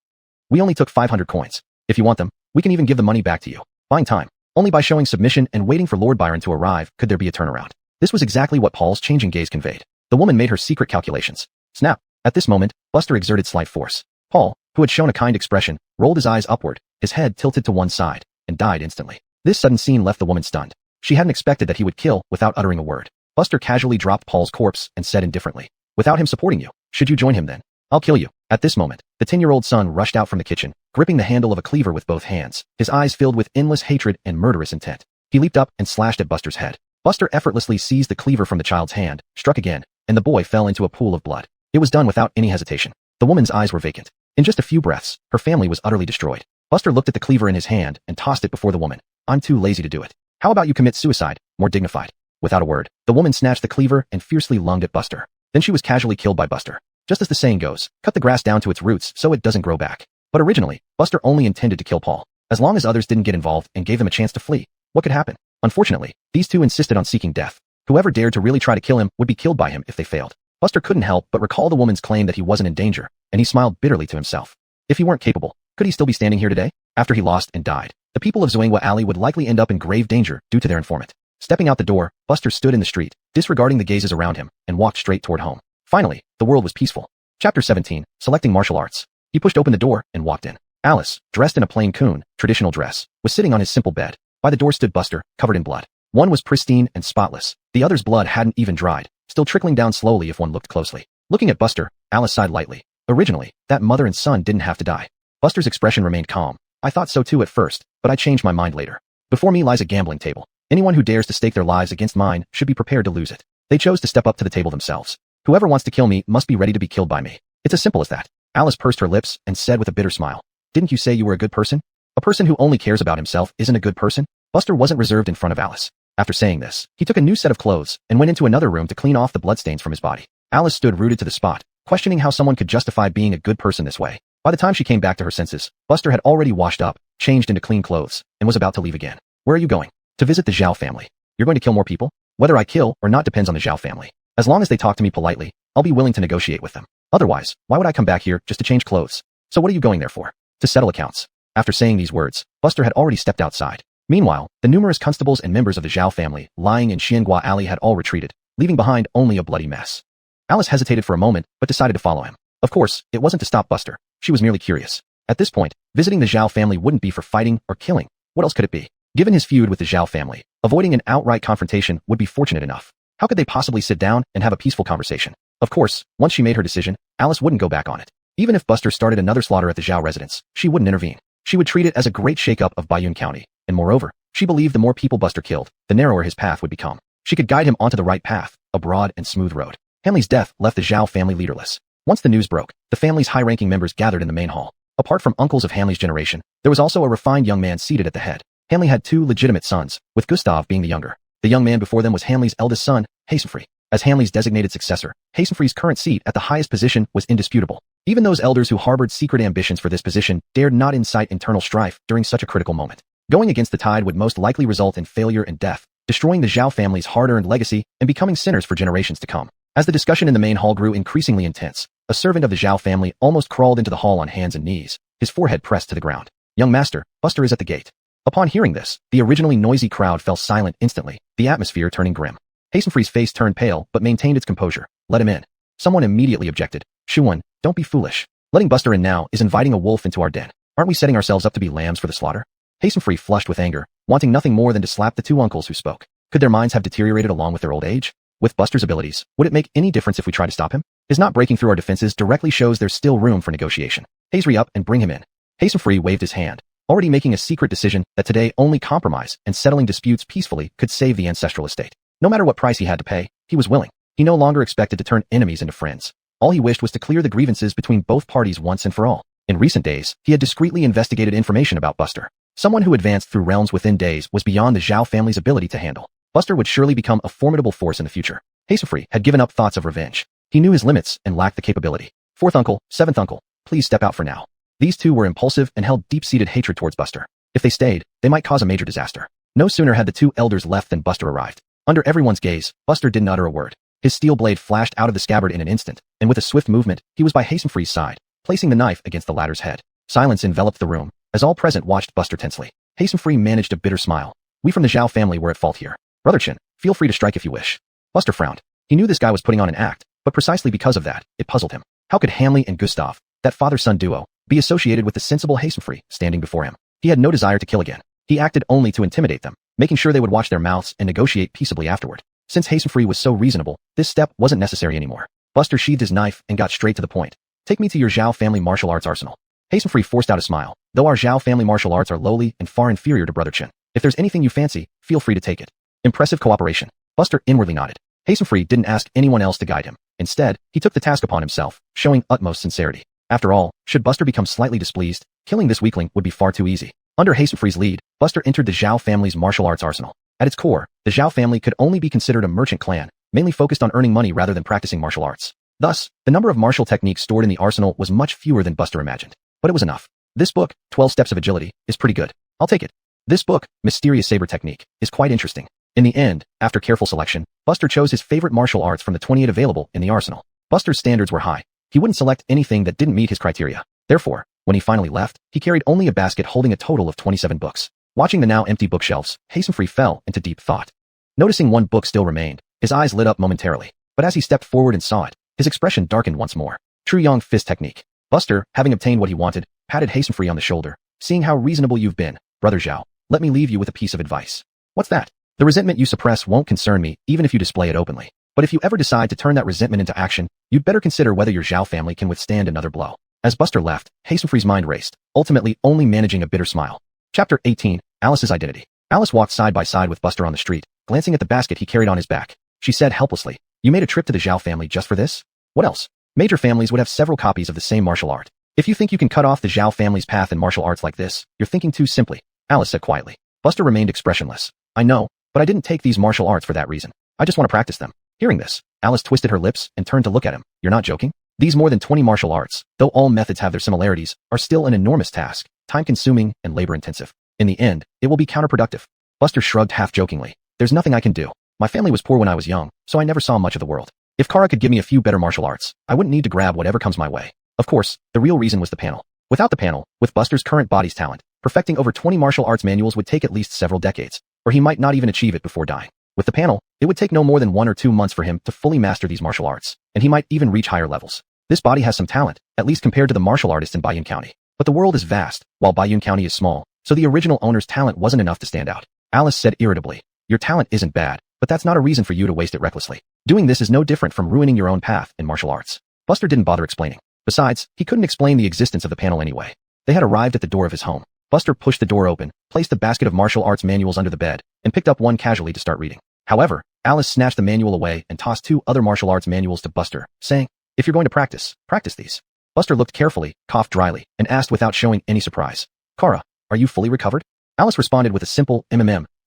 We only took 500 coins. If you want them, we can even give the money back to you. Buying time. Only by showing submission and waiting for Lord Byron to arrive could there be a turnaround. This was exactly what Paul's changing gaze conveyed. The woman made her secret calculations. Snap. At this moment, Buster exerted slight force. Paul, who had shown a kind expression, rolled his eyes upward, his head tilted to one side, and died instantly. This sudden scene left the woman stunned. She hadn't expected that he would kill without uttering a word. Buster casually dropped Paul's corpse and said indifferently, without him supporting you, should you join him then? I'll kill you. At this moment, the 10-year-old son rushed out from the kitchen, gripping the handle of a cleaver with both hands, his eyes filled with endless hatred and murderous intent. He leaped up and slashed at Buster's head. Buster effortlessly seized the cleaver from the child's hand, struck again, and the boy fell into a pool of blood. It was done without any hesitation. The woman's eyes were vacant. In just a few breaths, her family was utterly destroyed. Buster looked at the cleaver in his hand and tossed it before the woman. I'm too lazy to do it. How about you commit suicide, more dignified? Without a word, the woman snatched the cleaver and fiercely lunged at Buster. Then she was casually killed by Buster. Just as the saying goes, cut the grass down to its roots so it doesn't grow back. But originally, Buster only intended to kill Paul. As long as others didn't get involved and gave them a chance to flee, what could happen? Unfortunately, these two insisted on seeking death. Whoever dared to really try to kill him would be killed by him if they failed. Buster couldn't help but recall the woman's claim that he wasn't in danger, and he smiled bitterly to himself. If he weren't capable, could he still be standing here today? After he lost and died, the people of Zhuanghua Alley would likely end up in grave danger due to their informant. Stepping out the door, Buster stood in the street, disregarding the gazes around him, and walked straight toward home. Finally, the world was peaceful. Chapter 17, Selecting Martial Arts. He pushed open the door and walked in. Alice, dressed in a plain kun, traditional dress, was sitting on his simple bed. By the door stood Buster, covered in blood. One was pristine and spotless. The other's blood hadn't even dried, still trickling down slowly if one looked closely. Looking at Buster, Alice sighed lightly. Originally, that mother and son didn't have to die. Buster's expression remained calm. I thought so too at first, but I changed my mind later. Before me lies a gambling table. Anyone who dares to stake their lives against mine should be prepared to lose it. They chose to step up to the table themselves. Whoever wants to kill me must be ready to be killed by me. It's as simple as that. Alice pursed her lips and said with a bitter smile. Didn't you say you were a good person? A person who only cares about himself isn't a good person? Buster wasn't reserved in front of Alice. After saying this, he took a new set of clothes and went into another room to clean off the bloodstains from his body. Alice stood rooted to the spot, questioning how someone could justify being a good person this way. By the time she came back to her senses, Buster had already washed up, changed into clean clothes, and was about to leave again. Where are you going? To visit the Zhao family. You're going to kill more people? Whether I kill or not depends on the Zhao family. As long as they talk to me politely, I'll be willing to negotiate with them. Otherwise, why would I come back here just to change clothes? So what are you going there for? To settle accounts. After saying these words, Buster had already stepped outside. Meanwhile, the numerous constables and members of the Zhao family lying in Xianghua Alley had all retreated, leaving behind only a bloody mess. Alice hesitated for a moment, but decided to follow him. Of course, it wasn't to stop Buster. She was merely curious. At this point, visiting the Zhao family wouldn't be for fighting or killing. What else could it be? Given his feud with the Zhao family, avoiding an outright confrontation would be fortunate enough. How could they possibly sit down and have a peaceful conversation? Of course, once she made her decision, Alice wouldn't go back on it. Even if Buster started another slaughter at the Zhao residence, she wouldn't intervene. She would treat it as a great shakeup of Baiyun County, and moreover, she believed the more people Buster killed, the narrower his path would become. She could guide him onto the right path, a broad and smooth road. Hanley's death left the Zhao family leaderless. Once the news broke, the family's high-ranking members gathered in the main hall. Apart from uncles of Hanley's generation, there was also a refined young man seated at the head. Hanley had two legitimate sons, with Gustav being the younger. The young man before them was Hanley's eldest son, Hastenfree. As Hanley's designated successor, Hastenfree's current seat at the highest position was indisputable. Even those elders who harbored secret ambitions for this position dared not incite internal strife during such a critical moment. Going against the tide would most likely result in failure and death, destroying the Zhao family's hard-earned legacy and becoming sinners for generations to come. As the discussion in the main hall grew increasingly intense, a servant of the Zhao family almost crawled into the hall on hands and knees, his forehead pressed to the ground. Young master, Buster is at the gate. Upon hearing this, the originally noisy crowd fell silent instantly, the atmosphere turning grim. Hastenfree's face turned pale but maintained its composure. Let him in. Someone immediately objected. Shuan, don't be foolish. Letting Buster in now is inviting a wolf into our den. Aren't we setting ourselves up to be lambs for the slaughter? Hastenfree flushed with anger, wanting nothing more than to slap the two uncles who spoke. Could their minds have deteriorated along with their old age? With Buster's abilities, would it make any difference if we try to stop him? His not breaking through our defenses directly shows there's still room for negotiation. Hastenfree up and bring him in. Hastenfree waved his hand, already making a secret decision that today only compromise and settling disputes peacefully could save the ancestral estate. No matter what price he had to pay, he was willing. He no longer expected to turn enemies into friends. All he wished was to clear the grievances between both parties once and for all. In recent days, he had discreetly investigated information about Buster. Someone who advanced through realms within days was beyond the Zhao family's ability to handle. Buster would surely become a formidable force in the future. Hastenfree had given up thoughts of revenge. He knew his limits and lacked the capability. Fourth uncle, seventh uncle, please step out for now. These two were impulsive and held deep-seated hatred towards Buster. If they stayed, they might cause a major disaster. No sooner had the two elders left than Buster arrived. Under everyone's gaze, Buster didn't utter a word. His steel blade flashed out of the scabbard in an instant, and with a swift movement, he was by Hastenfree's side, placing the knife against the latter's head. Silence enveloped the room, as all present watched Buster tensely. Hastenfree managed a bitter smile. We from the Zhao family were at fault here. Brother Chen, feel free to strike if you wish. Buster frowned. He knew this guy was putting on an act, but precisely because of that, it puzzled him. How could Hanley and Gustav, that father-son duo, be associated with the sensible Hastenfree standing before him? He had no desire to kill again. He acted only to intimidate them, making sure they would watch their mouths and negotiate peaceably afterward. Since Hastenfree was so reasonable, this step wasn't necessary anymore. Buster sheathed his knife and got straight to the point. Take me to your Zhao family martial arts arsenal. Hastenfree forced out a smile. Though our Zhao family martial arts are lowly and far inferior to Brother Chen, if there's anything you fancy, feel free to take it. Impressive cooperation. Buster inwardly nodded. Hastenfree didn't ask anyone else to guide him. Instead, he took the task upon himself, showing utmost sincerity. After all, should Buster become slightly displeased, killing this weakling would be far too easy. Under Hastenfree's lead, Buster entered the Zhao family's martial arts arsenal. At its core, the Zhao family could only be considered a merchant clan, mainly focused on earning money rather than practicing martial arts. Thus, the number of martial techniques stored in the arsenal was much fewer than Buster imagined. But it was enough. This book, 12 Steps of Agility, is pretty good. I'll take it. This book, Mysterious Saber Technique, is quite interesting. In the end, after careful selection, Buster chose his favorite martial arts from the 28 available in the arsenal. Buster's standards were high. He wouldn't select anything that didn't meet his criteria. Therefore, when he finally left, he carried only a basket holding a total of 27 books. Watching the now empty bookshelves, Hastenfree fell into deep thought. Noticing one book still remained, his eyes lit up momentarily. But as he stepped forward and saw it, his expression darkened once more. True Yang Fist Technique. Buster, having obtained what he wanted, patted Hastenfree on the shoulder. Seeing how reasonable you've been, Brother Zhao, let me leave you with a piece of advice. What's that? The resentment you suppress won't concern me, even if you display it openly. But if you ever decide to turn that resentment into action, you'd better consider whether your Zhao family can withstand another blow. As Buster left, Hastenfree's mind raced, ultimately only managing a bitter smile. Chapter 18, Alice's Identity. Alice walked side by side with Buster on the street, glancing at the basket he carried on his back. She said helplessly, "You made a trip to the Zhao family just for this? What else? Major families would have several copies of the same martial art. If you think you can cut off the Zhao family's path in martial arts like this, you're thinking too simply," Alice said quietly. Buster remained expressionless. "I know, but I didn't take these martial arts for that reason. I just want to practice them." Hearing this, Alice twisted her lips and turned to look at him. "You're not joking? These more than 20 martial arts, though all methods have their similarities, are still an enormous task, time-consuming and labor-intensive. In the end, it will be counterproductive." Buster shrugged half-jokingly. "There's nothing I can do. My family was poor when I was young, so I never saw much of the world. If Kara could give me a few better martial arts, I wouldn't need to grab whatever comes my way." Of course, the real reason was the panel. Without the panel, with Buster's current body's talent, perfecting over 20 martial arts manuals would take at least several decades, or he might not even achieve it before dying. With the panel, it would take no more than 1 or 2 months for him to fully master these martial arts, and he might even reach higher levels. This body has some talent, at least compared to the martial artists in Baiyun County. But the world is vast, while Baiyun County is small, so the original owner's talent wasn't enough to stand out. Alice said irritably, "Your talent isn't bad, but that's not a reason for you to waste it recklessly. Doing this is no different from ruining your own path in martial arts." Buster didn't bother explaining. Besides, he couldn't explain the existence of the panel anyway. They had arrived at the door of his home. Buster pushed the door open, placed the basket of martial arts manuals under the bed, and picked up one casually to start reading. However, Alice snatched the manual away and tossed 2 other martial arts manuals to Buster, saying, "If you're going to practice these." Buster looked carefully, coughed dryly, and asked without showing any surprise, "Kara, are you fully recovered?" Alice responded with a simple and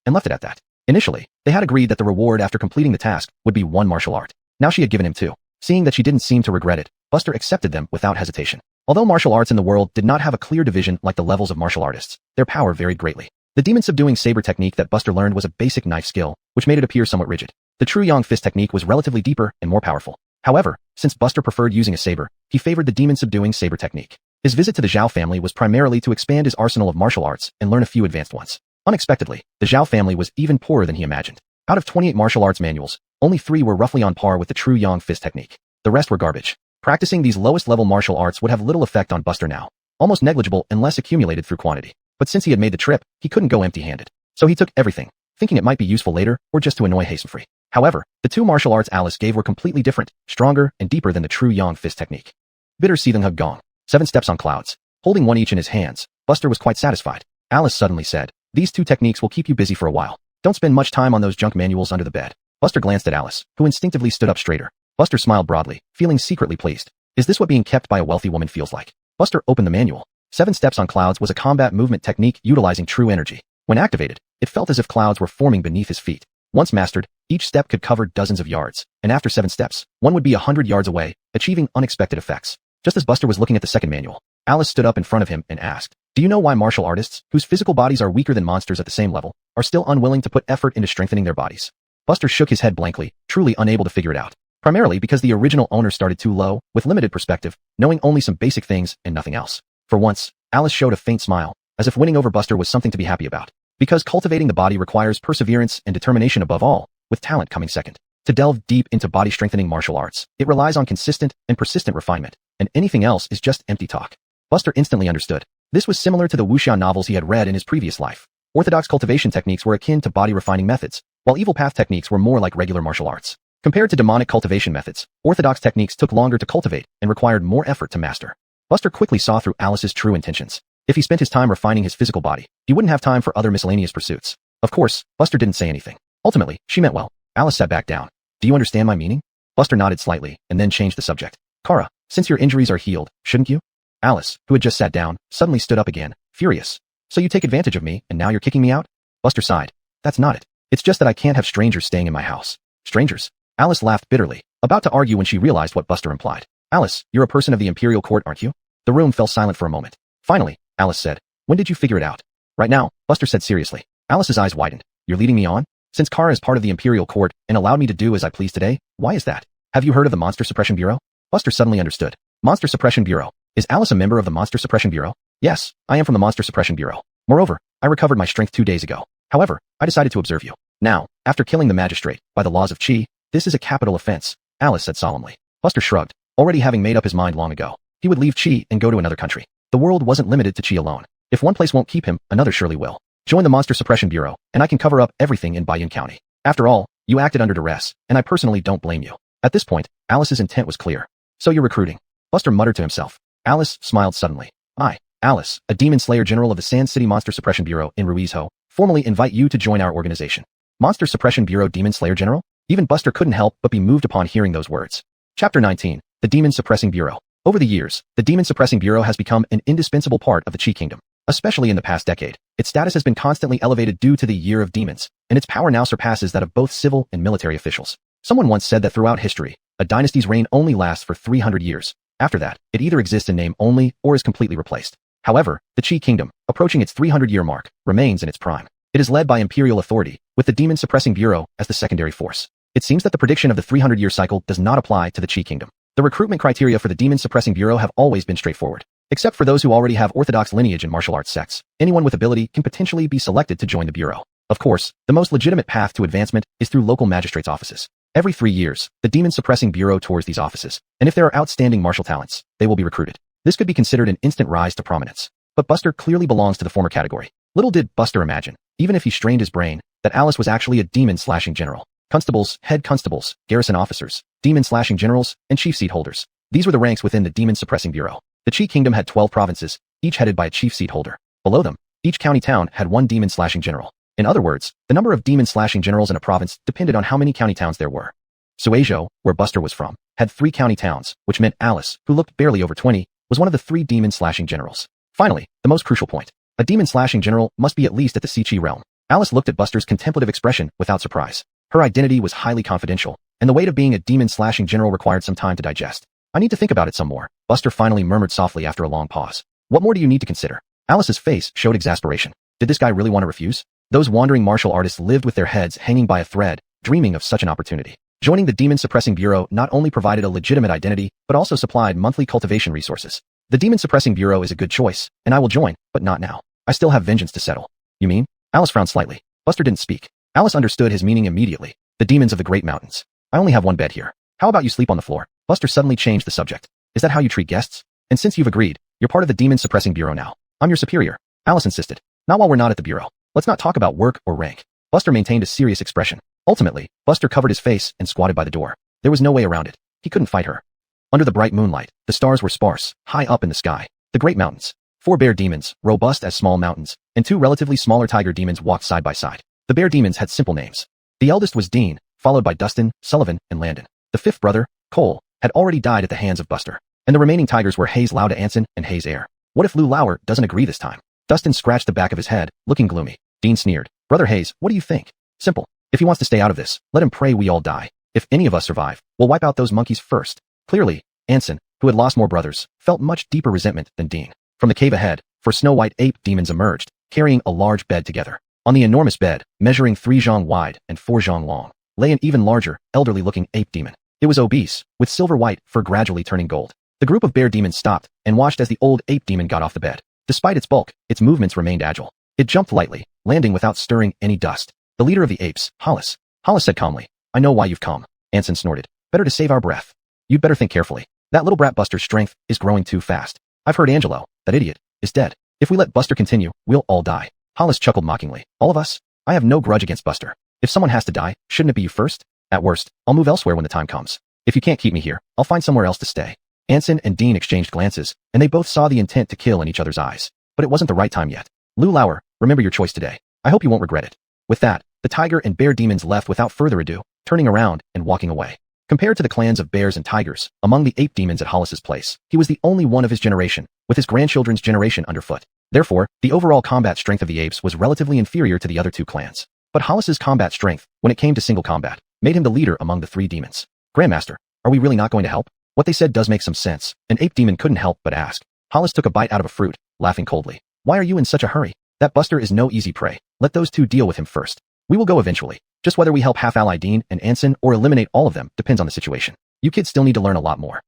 left it at that. Initially, they had agreed that the reward after completing the task would be 1 martial art. Now she had given him 2. Seeing that she didn't seem to regret it, Buster accepted them without hesitation. Although martial arts in the world did not have a clear division like the levels of martial artists, their power varied greatly. The demon subduing saber technique that Buster learned was a basic knife skill, which made it appear somewhat rigid. The true Yang Fist technique was relatively deeper and more powerful. However, since Buster preferred using a saber, he favored the demon subduing saber technique. His visit to the Zhao family was primarily to expand his arsenal of martial arts and learn a few advanced ones. Unexpectedly, the Zhao family was even poorer than he imagined. Out of 28 martial arts manuals, only 3 were roughly on par with the true Yang Fist technique. The rest were garbage. Practicing these lowest-level martial arts would have little effect on Buster now, almost negligible unless accumulated through quantity. But since he had made the trip, he couldn't go empty-handed. So he took everything, thinking it might be useful later or just to annoy Hastenfree. However, the 2 martial arts Alice gave were completely different, stronger, and deeper than the true Yang Fist technique. Bitter seething hug gong. 7 steps on clouds. Holding one each in his hands, Buster was quite satisfied. Alice suddenly said, "These 2 techniques will keep you busy for a while. Don't spend much time on those junk manuals under the bed." Buster glanced at Alice, who instinctively stood up straighter. Buster smiled broadly, feeling secretly pleased. Is this what being kept by a wealthy woman feels like? Buster opened the manual. 7 steps on clouds was a combat movement technique utilizing true energy. When activated, it felt as if clouds were forming beneath his feet. Once mastered, each step could cover dozens of yards, and after 7 steps, one would be 100 yards away, achieving unexpected effects. Just as Buster was looking at the second manual, Alice stood up in front of him and asked, "Do you know why martial artists, whose physical bodies are weaker than monsters at the same level, are still unwilling to put effort into strengthening their bodies?" Buster shook his head blankly, truly unable to figure it out. Primarily because the original owner started too low, with limited perspective, knowing only some basic things and nothing else. For once, Alice showed a faint smile, as if winning over Buster was something to be happy about. Because cultivating the body requires perseverance and determination above all, with talent coming second. To delve deep into body-strengthening martial arts, it relies on consistent and persistent refinement, and anything else is just empty talk. Buster instantly understood. This was similar to the wuxia novels he had read in his previous life. Orthodox cultivation techniques were akin to body-refining methods, while evil path techniques were more like regular martial arts. Compared to demonic cultivation methods, orthodox techniques took longer to cultivate and required more effort to master. Buster quickly saw through Alice's true intentions. If he spent his time refining his physical body, he wouldn't have time for other miscellaneous pursuits. Of course, Buster didn't say anything. Ultimately, she meant well. Alice sat back down. "Do you understand my meaning?" Buster nodded slightly, and then changed the subject. "Kara, since your injuries are healed, shouldn't you?" Alice, who had just sat down, suddenly stood up again, furious. "So you take advantage of me, and now you're kicking me out?" Buster sighed. "That's not it. It's just that I can't have strangers staying in my house." "Strangers?" Alice laughed bitterly, about to argue when she realized what Buster implied. "Alice, you're a person of the imperial court, aren't you?" The room fell silent for a moment. Finally, Alice said, "When did you figure it out?" Right now, Buster said seriously. Alice's eyes widened. You're leading me on? Since Kara is part of the Imperial Court and allowed me to do as I please today, why is that? Have you heard of the Monster Suppression Bureau? Buster suddenly understood. Monster Suppression Bureau. Is Alice a member of the Monster Suppression Bureau? Yes, I am from the Monster Suppression Bureau. Moreover, I recovered my strength 2 days ago. However, I decided to observe you. Now, after killing the magistrate, by the laws of Chi, this is a capital offense, Alice said solemnly. Buster shrugged, already having made up his mind long ago. He would leave Chi and go to another country. The world wasn't limited to Chi alone. If one place won't keep him, another surely will. Join the Monster Suppression Bureau, and I can cover up everything in Bayun County. After all, you acted under duress, and I personally don't blame you. At this point, Alice's intent was clear. So you're recruiting. Buster muttered to himself. Alice smiled suddenly. I, Alice, a demon slayer general of the Sand City Monster Suppression Bureau in Ruizho, formally invite you to join our organization. Monster Suppression Bureau Demon Slayer General? Even Buster couldn't help but be moved upon hearing those words. Chapter 19. The Demon Suppressing Bureau. Over the years, the Demon Suppressing Bureau has become an indispensable part of the Chi Kingdom. Especially in the past decade, its status has been constantly elevated due to the Year of Demons, and its power now surpasses that of both civil and military officials. Someone once said that throughout history, a dynasty's reign only lasts for 300 years. After that, it either exists in name only or is completely replaced. However, the Chi Kingdom, approaching its 300-year mark, remains in its prime. It is led by imperial authority, with the Demon Suppressing Bureau as the secondary force. It seems that the prediction of the 300-year cycle does not apply to the Chi Kingdom. The recruitment criteria for the Demon Suppressing Bureau have always been straightforward. Except for those who already have orthodox lineage in martial arts sects, anyone with ability can potentially be selected to join the Bureau. Of course, the most legitimate path to advancement is through local magistrates' offices. Every 3 years, the Demon Suppressing Bureau tours these offices, and if there are outstanding martial talents, they will be recruited. This could be considered an instant rise to prominence. But Buster clearly belongs to the former category. Little did Buster imagine, even if he strained his brain, that Alice was actually a demon-slashing general. Constables, head constables, garrison officers, demon-slashing generals, and chief seat holders. These were the ranks within the Demon Suppressing Bureau. The Chi Kingdom had 12 provinces, each headed by a chief seat holder. Below them, each county town had 1 demon-slashing general. In other words, the number of demon-slashing generals in a province depended on how many county towns there were. Suizhou, where Buster was from, had 3 county towns, which meant Alice, who looked barely over 20, was one of the 3 demon-slashing generals. Finally, the most crucial point. A demon-slashing general must be at least at the Chi realm. Alice looked at Buster's contemplative expression without surprise. Her identity was highly confidential, and the weight of being a demon-slashing general required some time to digest. I need to think about it some more, Buster finally murmured softly after a long pause. What more do you need to consider? Alice's face showed exasperation. Did this guy really want to refuse? Those wandering martial artists lived with their heads hanging by a thread, dreaming of such an opportunity. Joining the Demon Suppressing Bureau not only provided a legitimate identity, but also supplied monthly cultivation resources. The Demon Suppressing Bureau is a good choice, and I will join, but not now. I still have vengeance to settle. You mean? Alice frowned slightly. Buster didn't speak. Alice understood his meaning immediately. The demons of the Great Mountains. I only have 1 bed here. How about you sleep on the floor? Buster suddenly changed the subject. Is that how you treat guests? And since you've agreed, you're part of the Demon Suppressing Bureau now. I'm your superior. Alice insisted. Not while we're not at the Bureau. Let's not talk about work or rank. Buster maintained a serious expression. Ultimately, Buster covered his face and squatted by the door. There was no way around it. He couldn't fight her. Under the bright moonlight, the stars were sparse, high up in the sky. The Great Mountains. 4 bear demons, robust as small mountains, and 2 relatively smaller tiger demons walked side by side. The bear demons had simple names. The eldest was Dean, followed by Dustin, Sullivan, and Landon. The 5th brother, Cole, had already died at the hands of Buster. And the remaining tigers were Hayes Lauda Anson and Hayes Air. What if Lou Lauer doesn't agree this time? Dustin scratched the back of his head, looking gloomy. Dean sneered. Brother Hayes, what do you think? Simple. If he wants to stay out of this, let him pray we all die. If any of us survive, we'll wipe out those monkeys first. Clearly, Anson, who had lost more brothers, felt much deeper resentment than Dean. From the cave ahead, 4 snow-white ape demons emerged, carrying a large bed together. On the enormous bed, measuring 3 zhang wide and 4 zhang long, lay an even larger, elderly-looking ape demon. It was obese, with silver-white fur gradually turning gold. The group of bear demons stopped and watched as the old ape demon got off the bed. Despite its bulk, its movements remained agile. It jumped lightly, landing without stirring any dust. The leader of the apes, Hollis. Hollis said calmly, I know why you've come. Anson snorted. Better to save our breath. You'd better think carefully. That little brat Buster's strength is growing too fast. I've heard Angelo, that idiot, is dead. If we let Buster continue, we'll all die. Hollis chuckled mockingly. All of us? I have no grudge against Buster. If someone has to die, shouldn't it be you first? At worst, I'll move elsewhere when the time comes. If you can't keep me here, I'll find somewhere else to stay. Anson and Dean exchanged glances, and they both saw the intent to kill in each other's eyes. But it wasn't the right time yet. Lou Lauer, remember your choice today. I hope you won't regret it. With that, the tiger and bear demons left without further ado, turning around and walking away. Compared to the clans of bears and tigers, among the ape demons at Hollis's place, he was the only one of his generation, with his grandchildren's generation underfoot. Therefore, the overall combat strength of the apes was relatively inferior to the other 2 clans. But Hollis's combat strength, when it came to single combat, made him the leader among the 3 demons. Grandmaster, are we really not going to help? What they said does make some sense. An ape demon couldn't help but ask. Hollis took a bite out of a fruit, laughing coldly. Why are you in such a hurry? That Buster is no easy prey. Let those two deal with him first. We will go eventually. Just whether we help half-ally Dean and Anson or eliminate all of them depends on the situation. You kids still need to learn a lot more.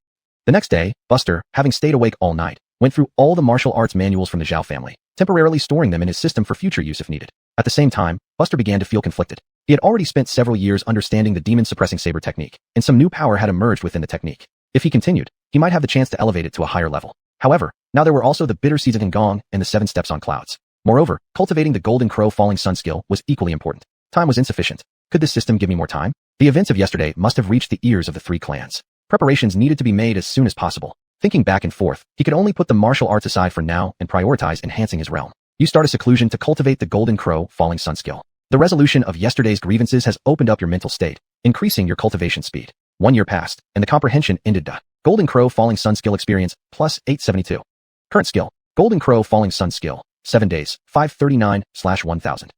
The next day, Buster, having stayed awake all night, went through all the martial arts manuals from the Zhao family, temporarily storing them in his system for future use if needed. At the same time, Buster began to feel conflicted. He had already spent several years understanding the demon-suppressing saber technique, and some new power had emerged within the technique. If he continued, he might have the chance to elevate it to a higher level. However, now there were also the bitter seeds of Gong and the 7 steps on clouds. Moreover, cultivating the Golden Crow Falling Sun skill was equally important. Time was insufficient. Could this system give me more time? The events of yesterday must have reached the ears of the 3 clans. Preparations needed to be made as soon as possible. Thinking back and forth, he could only put the martial arts aside for now and prioritize enhancing his realm. You start a seclusion to cultivate the Golden Crow Falling Sun skill. The resolution of yesterday's grievances has opened up your mental state, increasing your cultivation speed. 1 year passed, and the comprehension ended. Golden Crow Falling Sun skill experience, plus 872. Current skill, Golden Crow Falling Sun skill, 7 days, 539/1000.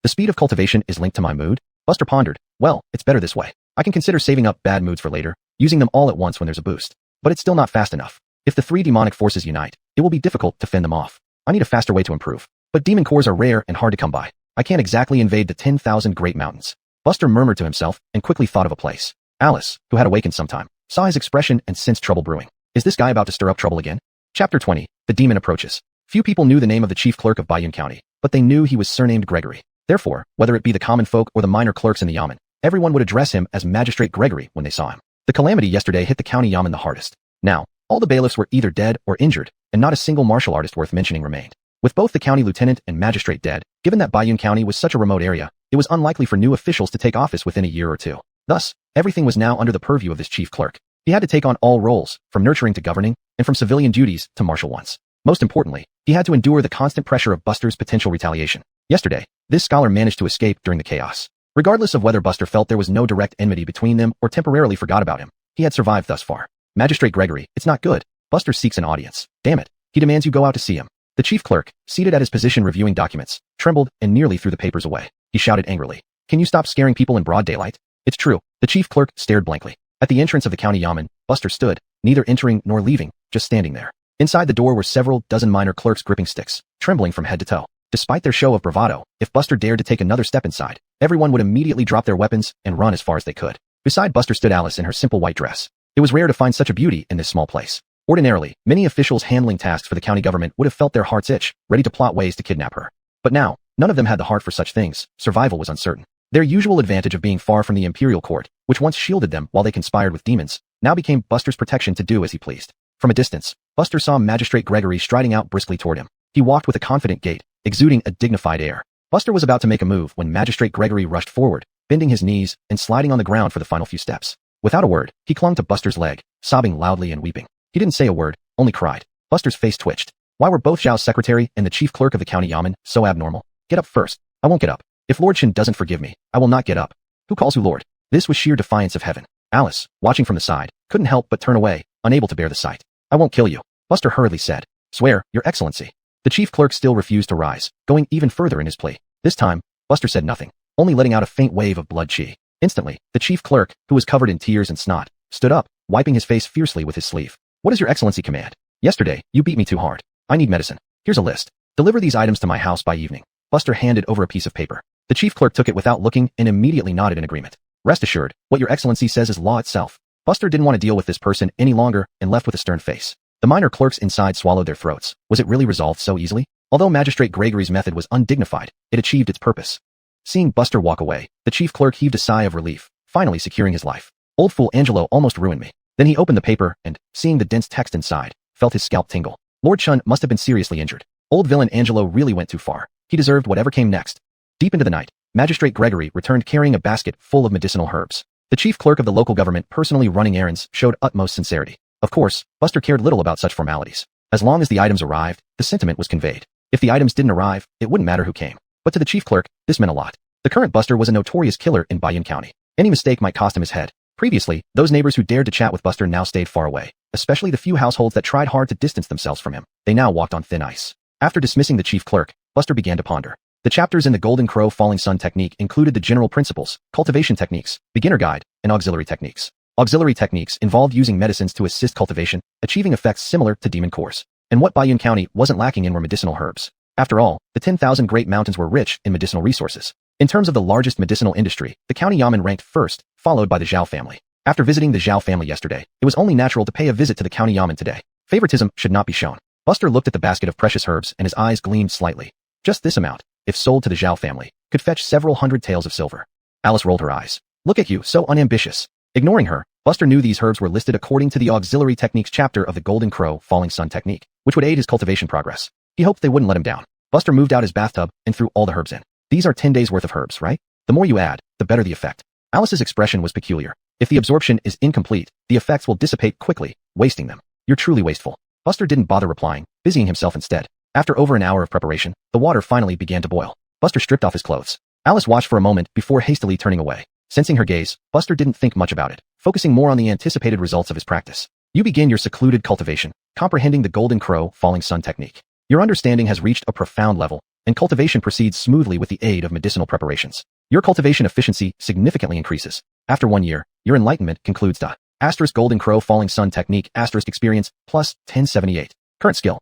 The speed of cultivation is linked to my mood? Buster pondered. Well, it's better this way. I can consider saving up bad moods for later, using them all at once when there's a boost. But it's still not fast enough. If the 3 demonic forces unite, it will be difficult to fend them off. I need a faster way to improve. But demon cores are rare and hard to come by. I can't exactly invade the 10,000 Great Mountains. Buster murmured to himself and quickly thought of a place. Alice, who had awakened sometime, saw his expression and sensed trouble brewing. Is this guy about to stir up trouble again? Chapter 20. The Demon Approaches. Few people knew the name of the chief clerk of Bayun County, but they knew he was surnamed Gregory. Therefore, whether it be the common folk or the minor clerks in the Yamen, everyone would address him as Magistrate Gregory when they saw him. The calamity yesterday hit the county Yamen the hardest. Now, all the bailiffs were either dead or injured, and not a single martial artist worth mentioning remained. With both the county lieutenant and magistrate dead, given that Bayun County was such a remote area, it was unlikely for new officials to take office within a year or two. Thus, everything was now under the purview of this chief clerk. He had to take on all roles, from nurturing to governing, and from civilian duties to martial ones. Most importantly, he had to endure the constant pressure of Buster's potential retaliation. Yesterday, this scholar managed to escape during the chaos. Regardless of whether Buster felt there was no direct enmity between them or temporarily forgot about him, he had survived thus far. Magistrate Gregory, it's not good. Buster seeks an audience. Damn it. He demands you go out to see him. The chief clerk, seated at his position reviewing documents, trembled and nearly threw the papers away. He shouted angrily. Can you stop scaring people in broad daylight? It's true. The chief clerk stared blankly. At the entrance of the county Yamen, Buster stood, neither entering nor leaving, just standing there. Inside the door were several dozen minor clerks gripping sticks, trembling from head to toe. Despite their show of bravado, if Buster dared to take another step inside, everyone would immediately drop their weapons and run as far as they could. Beside Buster stood Alice in her simple white dress. It was rare to find such a beauty in this small place. Ordinarily, many officials handling tasks for the county government would have felt their hearts itch, ready to plot ways to kidnap her. But now, none of them had the heart for such things. Survival was uncertain. Their usual advantage of being far from the imperial court, which once shielded them while they conspired with demons, now became Buster's protection to do as he pleased. From a distance, Buster saw Magistrate Gregory striding out briskly toward him. He walked with a confident gait, exuding a dignified air. Buster was about to make a move when Magistrate Gregory rushed forward, bending his knees and sliding on the ground for the final few steps. Without a word, he clung to Buster's leg, sobbing loudly and weeping. He didn't say a word, only cried. Buster's face twitched. Why were both Zhao's secretary and the chief clerk of the county Yamen so abnormal? Get up first. I won't get up. If Lord Shin doesn't forgive me, I will not get up. Who calls who Lord? This was sheer defiance of heaven. Alice, watching from the side, couldn't help but turn away, unable to bear the sight. I won't kill you, Buster hurriedly said. Swear, Your Excellency. The chief clerk still refused to rise, going even further in his plea. This time, Buster said nothing, only letting out a faint wave of blood chi. Instantly, the chief clerk, who was covered in tears and snot, stood up, wiping his face fiercely with his sleeve. What does Your Excellency command? Yesterday, you beat me too hard. I need medicine. Here's a list. Deliver these items to my house by evening. Buster handed over a piece of paper. The chief clerk took it without looking and immediately nodded in agreement. Rest assured, what Your Excellency says is law itself. Buster didn't want to deal with this person any longer and left with a stern face. The minor clerks inside swallowed their throats. Was it really resolved so easily? Although Magistrate Gregory's method was undignified, it achieved its purpose. Seeing Buster walk away, the chief clerk heaved a sigh of relief, finally securing his life. Old fool Angelo almost ruined me. Then he opened the paper and, seeing the dense text inside, felt his scalp tingle. Lord Chun must have been seriously injured. Old villain Angelo really went too far. He deserved whatever came next. Deep into the night, Magistrate Gregory returned carrying a basket full of medicinal herbs. The chief clerk of the local government personally running errands showed utmost sincerity. Of course, Buster cared little about such formalities. As long as the items arrived, the sentiment was conveyed. If the items didn't arrive, it wouldn't matter who came. But to the chief clerk, this meant a lot. The current Buster was a notorious killer in Bayun County. Any mistake might cost him his head. Previously, those neighbors who dared to chat with Buster now stayed far away, especially the few households that tried hard to distance themselves from him. They now walked on thin ice. After dismissing the chief clerk, Buster began to ponder. The chapters in the Golden Crow Falling Sun technique included the general principles, cultivation techniques, beginner guide, and auxiliary techniques. Auxiliary techniques involved using medicines to assist cultivation, achieving effects similar to demon cores. And what Bayun County wasn't lacking in were medicinal herbs. After all, the 10,000 Great Mountains were rich in medicinal resources. In terms of the largest medicinal industry, the county yamen ranked first, followed by the Zhao family. After visiting the Zhao family yesterday, it was only natural to pay a visit to the county yamen today. Favoritism should not be shown. Buster looked at the basket of precious herbs and his eyes gleamed slightly. Just this amount, if sold to the Zhao family, could fetch several hundred taels of silver. Alice rolled her eyes. Look at you, so unambitious. Ignoring her, Buster knew these herbs were listed according to the auxiliary techniques chapter of the Golden Crow Falling Sun technique, which would aid his cultivation progress. He hoped they wouldn't let him down. Buster moved out his bathtub and threw all the herbs in. These are 10 days worth of herbs, right? The more you add, the better the effect. Alice's expression was peculiar. If the absorption is incomplete, the effects will dissipate quickly, wasting them. You're truly wasteful. Buster didn't bother replying, busying himself instead. After over an hour of preparation, the water finally began to boil. Buster stripped off his clothes. Alice watched for a moment before hastily turning away. Sensing her gaze, Buster didn't think much about it, focusing more on the anticipated results of his practice. You begin your secluded cultivation, comprehending the Golden Crow Falling Sun technique. Your understanding has reached a profound level, and cultivation proceeds smoothly with the aid of medicinal preparations. Your cultivation efficiency significantly increases. After 1 year, your enlightenment concludes. Golden Crow Falling Sun technique experience plus 1078. Current skill.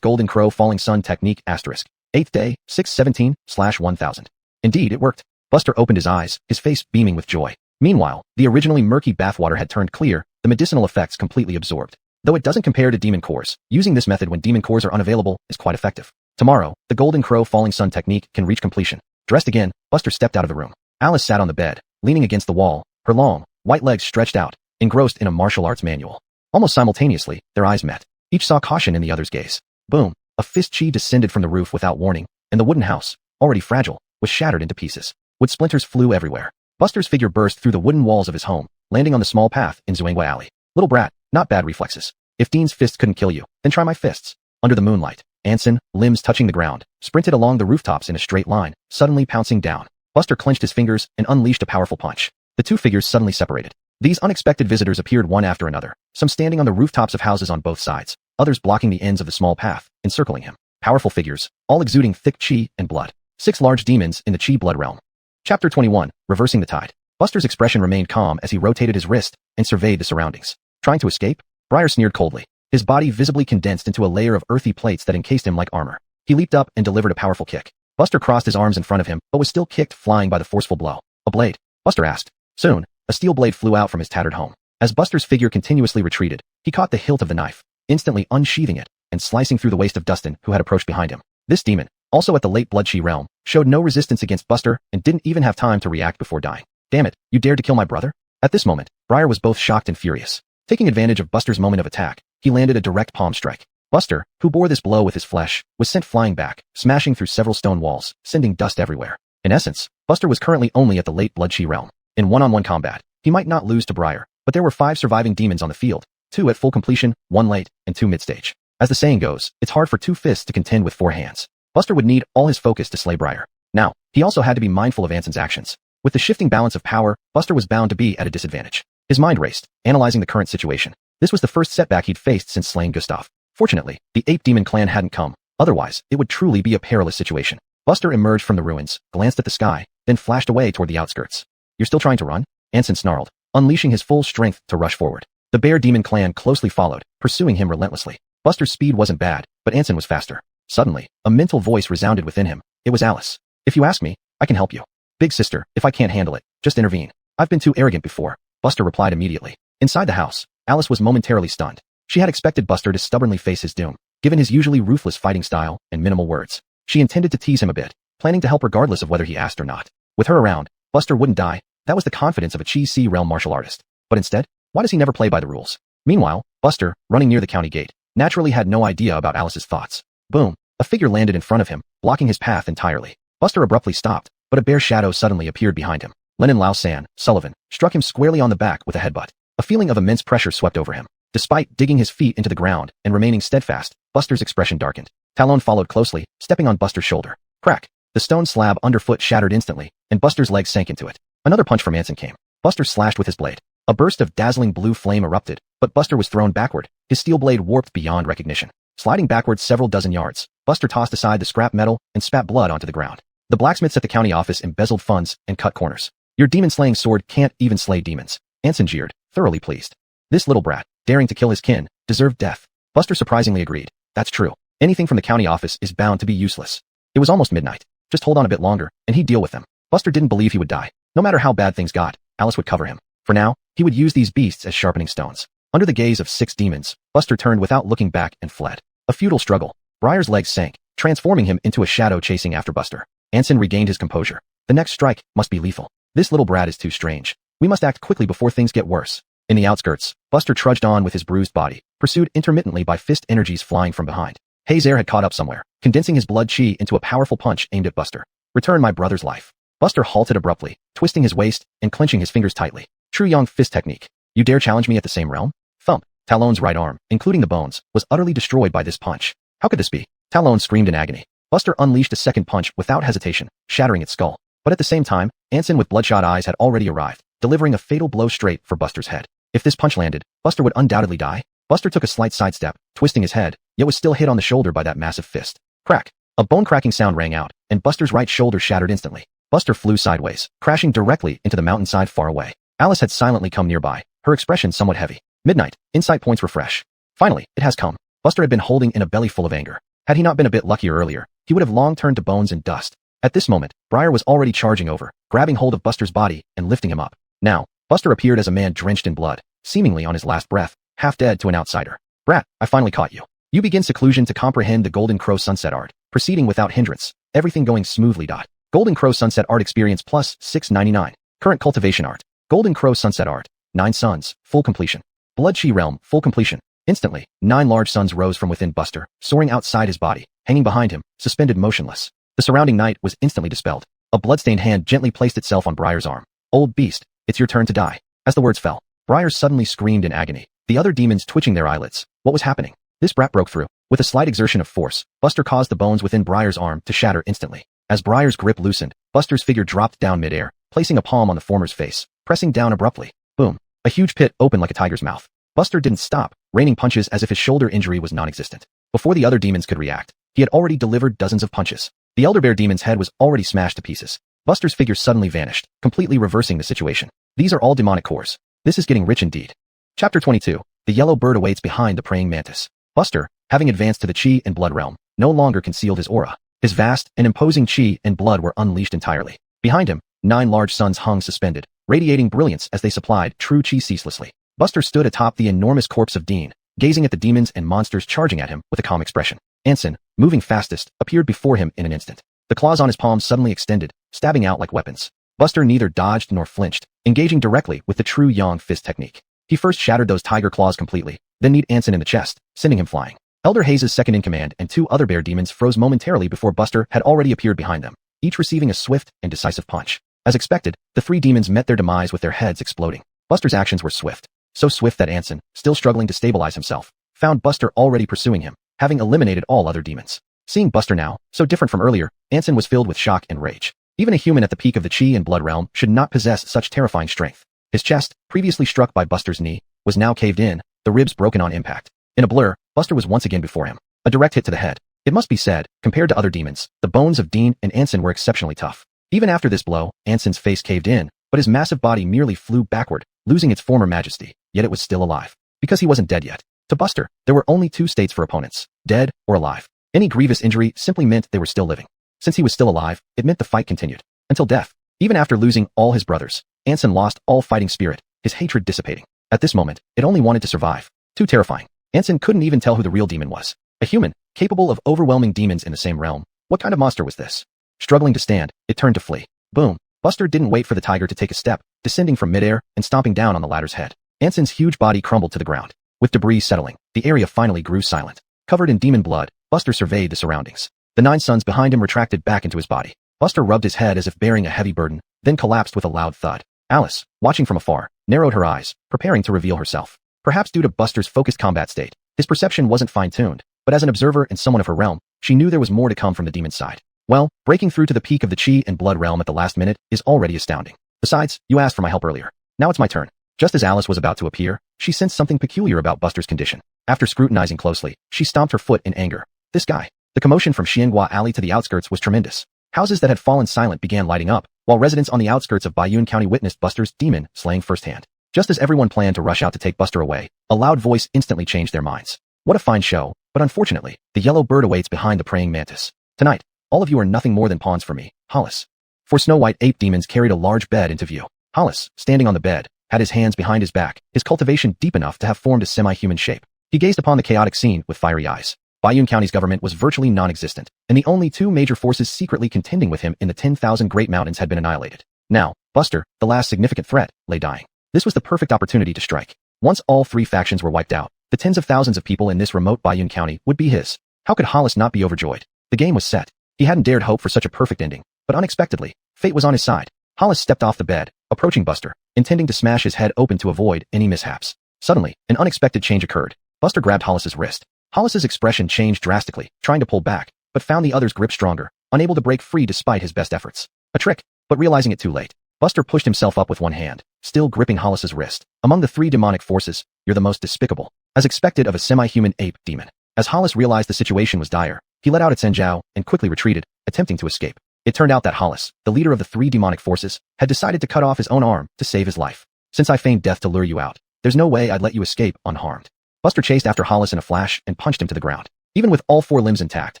Golden Crow Falling Sun technique 8th day 617/1000. Indeed, it worked. Buster opened his eyes, his face beaming with joy. Meanwhile, the originally murky bathwater had turned clear, the medicinal effects completely absorbed. Though it doesn't compare to demon cores, using this method when demon cores are unavailable is quite effective. Tomorrow, the Golden Crow Falling Sun technique can reach completion. Dressed again, Buster stepped out of the room. Alice sat on the bed, leaning against the wall, her long, white legs stretched out, engrossed in a martial arts manual. Almost simultaneously, their eyes met. Each saw caution in the other's gaze. Boom! A fist chi descended from the roof without warning, and the wooden house, already fragile, was shattered into pieces. Wood splinters flew everywhere. Buster's figure burst through the wooden walls of his home, landing on the small path in Zhuangwa Alley. Little brat, not bad reflexes. If Dean's fists couldn't kill you, then try my fists. Under the moonlight, Anson, limbs touching the ground, sprinted along the rooftops in a straight line, suddenly pouncing down. Buster clenched his fingers and unleashed a powerful punch. The two figures suddenly separated. These unexpected visitors appeared one after another, some standing on the rooftops of houses on both sides, others blocking the ends of the small path, encircling him. Powerful figures, all exuding thick chi and blood. 6 large demons in the chi blood realm. Chapter 21, Reversing the Tide. Buster's expression remained calm as he rotated his wrist and surveyed the surroundings. Trying to escape? Briar sneered coldly. His body visibly condensed into a layer of earthy plates that encased him like armor. He leaped up and delivered a powerful kick. Buster crossed his arms in front of him, but was still kicked flying by the forceful blow. A blade? Buster asked. Soon, a steel blade flew out from his tattered home. As Buster's figure continuously retreated, he caught the hilt of the knife, instantly unsheathing it and slicing through the waist of Dustin, who had approached behind him. This demon, also at the late Blood Chi realm, showed no resistance against Buster and didn't even have time to react before dying. Damn it, you dared to kill my brother? At this moment, Briar was both shocked and furious. Taking advantage of Buster's moment of attack, he landed a direct palm strike. Buster, who bore this blow with his flesh, was sent flying back, smashing through several stone walls, sending dust everywhere. In essence, Buster was currently only at the late Blood Chi realm. In one-on-one combat, he might not lose to Briar, but there were 5 surviving demons on the field, 2 at full completion, 1 late, and 2 mid-stage. As the saying goes, it's hard for 2 fists to contend with 4 hands. Buster would need all his focus to slay Briar. Now, he also had to be mindful of Anson's actions. With the shifting balance of power, Buster was bound to be at a disadvantage. His mind raced, analyzing the current situation. This was the first setback he'd faced since slaying Gustav. Fortunately, the Ape Demon clan hadn't come, otherwise, it would truly be a perilous situation. Buster emerged from the ruins, glanced at the sky, then flashed away toward the outskirts. You're still trying to run? Anson snarled, unleashing his full strength to rush forward. The Bear Demon clan closely followed, pursuing him relentlessly. Buster's speed wasn't bad, but Anson was faster. Suddenly, a mental voice resounded within him. It was Alice. If you ask me, I can help you. Big sister, if I can't handle it, just intervene. I've been too arrogant before. Buster replied immediately. Inside the house, Alice was momentarily stunned. She had expected Buster to stubbornly face his doom, given his usually ruthless fighting style and minimal words. She intended to tease him a bit, planning to help regardless of whether he asked or not. With her around, Buster wouldn't die. That was the confidence of a Chi C realm martial artist. But instead, why does he never play by the rules? Meanwhile, Buster, running near the county gate, naturally had no idea about Alice's thoughts. Boom! A figure landed in front of him, blocking his path entirely. Buster abruptly stopped, but a bare shadow suddenly appeared behind him. Lenin Lao San, Sullivan, struck him squarely on the back with a headbutt. A feeling of immense pressure swept over him. Despite digging his feet into the ground and remaining steadfast, Buster's expression darkened. Talon followed closely, stepping on Buster's shoulder. Crack! The stone slab underfoot shattered instantly, and Buster's leg sank into it. Another punch from Anson came. Buster slashed with his blade. A burst of dazzling blue flame erupted, but Buster was thrown backward, his steel blade warped beyond recognition. Sliding backward several dozen yards, Buster tossed aside the scrap metal and spat blood onto the ground. The blacksmiths at the county office embezzled funds and cut corners. Your demon-slaying sword can't even slay demons. Anson jeered, thoroughly pleased. This little brat, daring to kill his kin, deserved death. Buster surprisingly agreed. That's true. Anything from the county office is bound to be useless. It was almost midnight. Just hold on a bit longer, and he'd deal with them. Buster didn't believe he would die. No matter how bad things got, Alice would cover him. For now, he would use these beasts as sharpening stones. Under the gaze of 6 demons, Buster turned without looking back and fled. A futile struggle. Briar's legs sank, transforming him into a shadow chasing after Buster. Anson regained his composure. The next strike must be lethal. This little brat is too strange. We must act quickly before things get worse. In the outskirts, Buster trudged on with his bruised body, pursued intermittently by fist energies flying from behind. Hazair had caught up somewhere, condensing his blood chi into a powerful punch aimed at Buster. Return my brother's life. Buster halted abruptly, twisting his waist and clenching his fingers tightly. True Yang fist technique. You dare challenge me at the same realm? Thump. Talon's right arm, including the bones, was utterly destroyed by this punch. How could this be? Talon screamed in agony. Buster unleashed a second punch without hesitation, shattering its skull. But at the same time, Anson with bloodshot eyes had already arrived, delivering a fatal blow straight for Buster's head. If this punch landed, Buster would undoubtedly die. Buster took a slight sidestep, twisting his head, yet was still hit on the shoulder by that massive fist. Crack! A bone-cracking sound rang out, and Buster's right shoulder shattered instantly. Buster flew sideways, crashing directly into the mountainside far away. Alice had silently come nearby, her expression somewhat heavy. Midnight, insight points were fresh. Finally, it has come. Buster had been holding in a belly full of anger. Had he not been a bit luckier earlier, he would have long turned to bones and dust. At this moment, Briar was already charging over, grabbing hold of Buster's body and lifting him up. Now, Buster appeared as a man drenched in blood, seemingly on his last breath, half dead to an outsider. Brat, I finally caught you. You begin seclusion to comprehend the Golden Crow Sunset Art, proceeding without hindrance, everything going smoothly. Golden Crow Sunset Art Experience plus $6.99. Current Cultivation Art. Golden Crow Sunset Art. 9 suns, full completion. Blood Chi Realm, full completion. Instantly, 9 large suns rose from within Buster, soaring outside his body, hanging behind him, suspended motionless. The surrounding night was instantly dispelled. A bloodstained hand gently placed itself on Briar's arm. Old beast, it's your turn to die. As the words fell, Briar suddenly screamed in agony, the other demons twitching their eyelids. What was happening? This brat broke through. With a slight exertion of force, Buster caused the bones within Briar's arm to shatter instantly. As Briar's grip loosened, Buster's figure dropped down midair, placing a palm on the former's face, pressing down abruptly. Boom. A huge pit opened like a tiger's mouth. Buster didn't stop, raining punches as if his shoulder injury was non-existent. Before the other demons could react, he had already delivered dozens of punches. The Elder Bear demon's head was already smashed to pieces. Buster's figure suddenly vanished, completely reversing the situation. These are all demonic cores. This is getting rich indeed. Chapter 22. The yellow bird awaits behind the praying mantis. Buster, having advanced to the chi and blood realm, no longer concealed his aura. His vast and imposing chi and blood were unleashed entirely. Behind him, 9 large suns hung suspended, radiating brilliance as they supplied true chi ceaselessly. Buster stood atop the enormous corpse of Dean, gazing at the demons and monsters charging at him with a calm expression. Anson, moving fastest, appeared before him in an instant. The claws on his palms suddenly extended, stabbing out like weapons. Buster neither dodged nor flinched, engaging directly with the true Yang fist technique. He first shattered those tiger claws completely, then kneed Anson in the chest, sending him flying. Elder Hayes' second-in-command and 2 other bear demons froze momentarily before Buster had already appeared behind them, each receiving a swift and decisive punch. As expected, the 3 demons met their demise with their heads exploding. Buster's actions were swift. So swift that Anson, still struggling to stabilize himself, found Buster already pursuing him, having eliminated all other demons. Seeing Buster now, so different from earlier, Anson was filled with shock and rage. Even a human at the peak of the chi and blood realm should not possess such terrifying strength. His chest, previously struck by Buster's knee, was now caved in, the ribs broken on impact. In a blur, Buster was once again before him. A direct hit to the head. It must be said, compared to other demons, the bones of Dean and Anson were exceptionally tough. Even after this blow, Anson's face caved in, but his massive body merely flew backward, losing its former majesty, yet it was still alive. Because he wasn't dead yet. To Buster, there were only 2 states for opponents, dead or alive. Any grievous injury simply meant they were still living. Since he was still alive, it meant the fight continued. Until death. Even after losing all his brothers, Anson lost all fighting spirit, his hatred dissipating. At this moment, it only wanted to survive. Too terrifying. Anson couldn't even tell who the real demon was. A human, capable of overwhelming demons in the same realm. What kind of monster was this? Struggling to stand, it turned to flee. Boom. Buster didn't wait for the tiger to take a step, descending from midair and stomping down on the latter's head. Anson's huge body crumbled to the ground. With debris settling, the area finally grew silent. Covered in demon blood, Buster surveyed the surroundings. The 9 suns behind him retracted back into his body. Buster rubbed his head as if bearing a heavy burden, then collapsed with a loud thud. Alice, watching from afar, narrowed her eyes, preparing to reveal herself. Perhaps due to Buster's focused combat state, his perception wasn't fine-tuned, but as an observer and someone of her realm, she knew there was more to come from the demon side. Well, breaking through to the peak of the chi and blood realm at the last minute is already astounding. Besides, you asked for my help earlier. Now it's my turn. Just as Alice was about to appear, she sensed something peculiar about Buster's condition. After scrutinizing closely, she stomped her foot in anger. This guy. The commotion from Xianghua Alley to the outskirts was tremendous. Houses that had fallen silent began lighting up, while residents on the outskirts of Baiyun County witnessed Buster's demon slaying firsthand. Just as everyone planned to rush out to take Buster away, a loud voice instantly changed their minds. What a fine show. But unfortunately, the yellow bird awaits behind the praying mantis. Tonight, all of you are nothing more than pawns for me, Hollis. Four snow-white ape demons carried a large bed into view. Hollis, standing on the bed, had his hands behind his back, his cultivation deep enough to have formed a semi-human shape. He gazed upon the chaotic scene with fiery eyes. Bayun County's government was virtually non-existent, and the only two major forces secretly contending with him in the 10,000 Great Mountains had been annihilated. Now, Buster, the last significant threat, lay dying. This was the perfect opportunity to strike. Once all three factions were wiped out, the tens of thousands of people in this remote Bayun County would be his. How could Hollis not be overjoyed? The game was set. He hadn't dared hope for such a perfect ending, but unexpectedly, fate was on his side. Hollis stepped off the bed, approaching Buster, intending to smash his head open to avoid any mishaps. Suddenly, an unexpected change occurred. Buster grabbed Hollis's wrist. Hollis's expression changed drastically, trying to pull back, but found the other's grip stronger, unable to break free despite his best efforts. A trick, but realizing it too late. Buster pushed himself up with one hand, still gripping Hollis's wrist. Among the three demonic forces, you're the most despicable, as expected of a semi-human ape demon. As Hollis realized the situation was dire, he let out its Senjao and quickly retreated, attempting to escape. It turned out that Hollis, the leader of the three demonic forces, had decided to cut off his own arm to save his life. Since I feigned death to lure you out, there's no way I'd let you escape unharmed. Buster chased after Hollis in a flash and punched him to the ground. Even with all four limbs intact,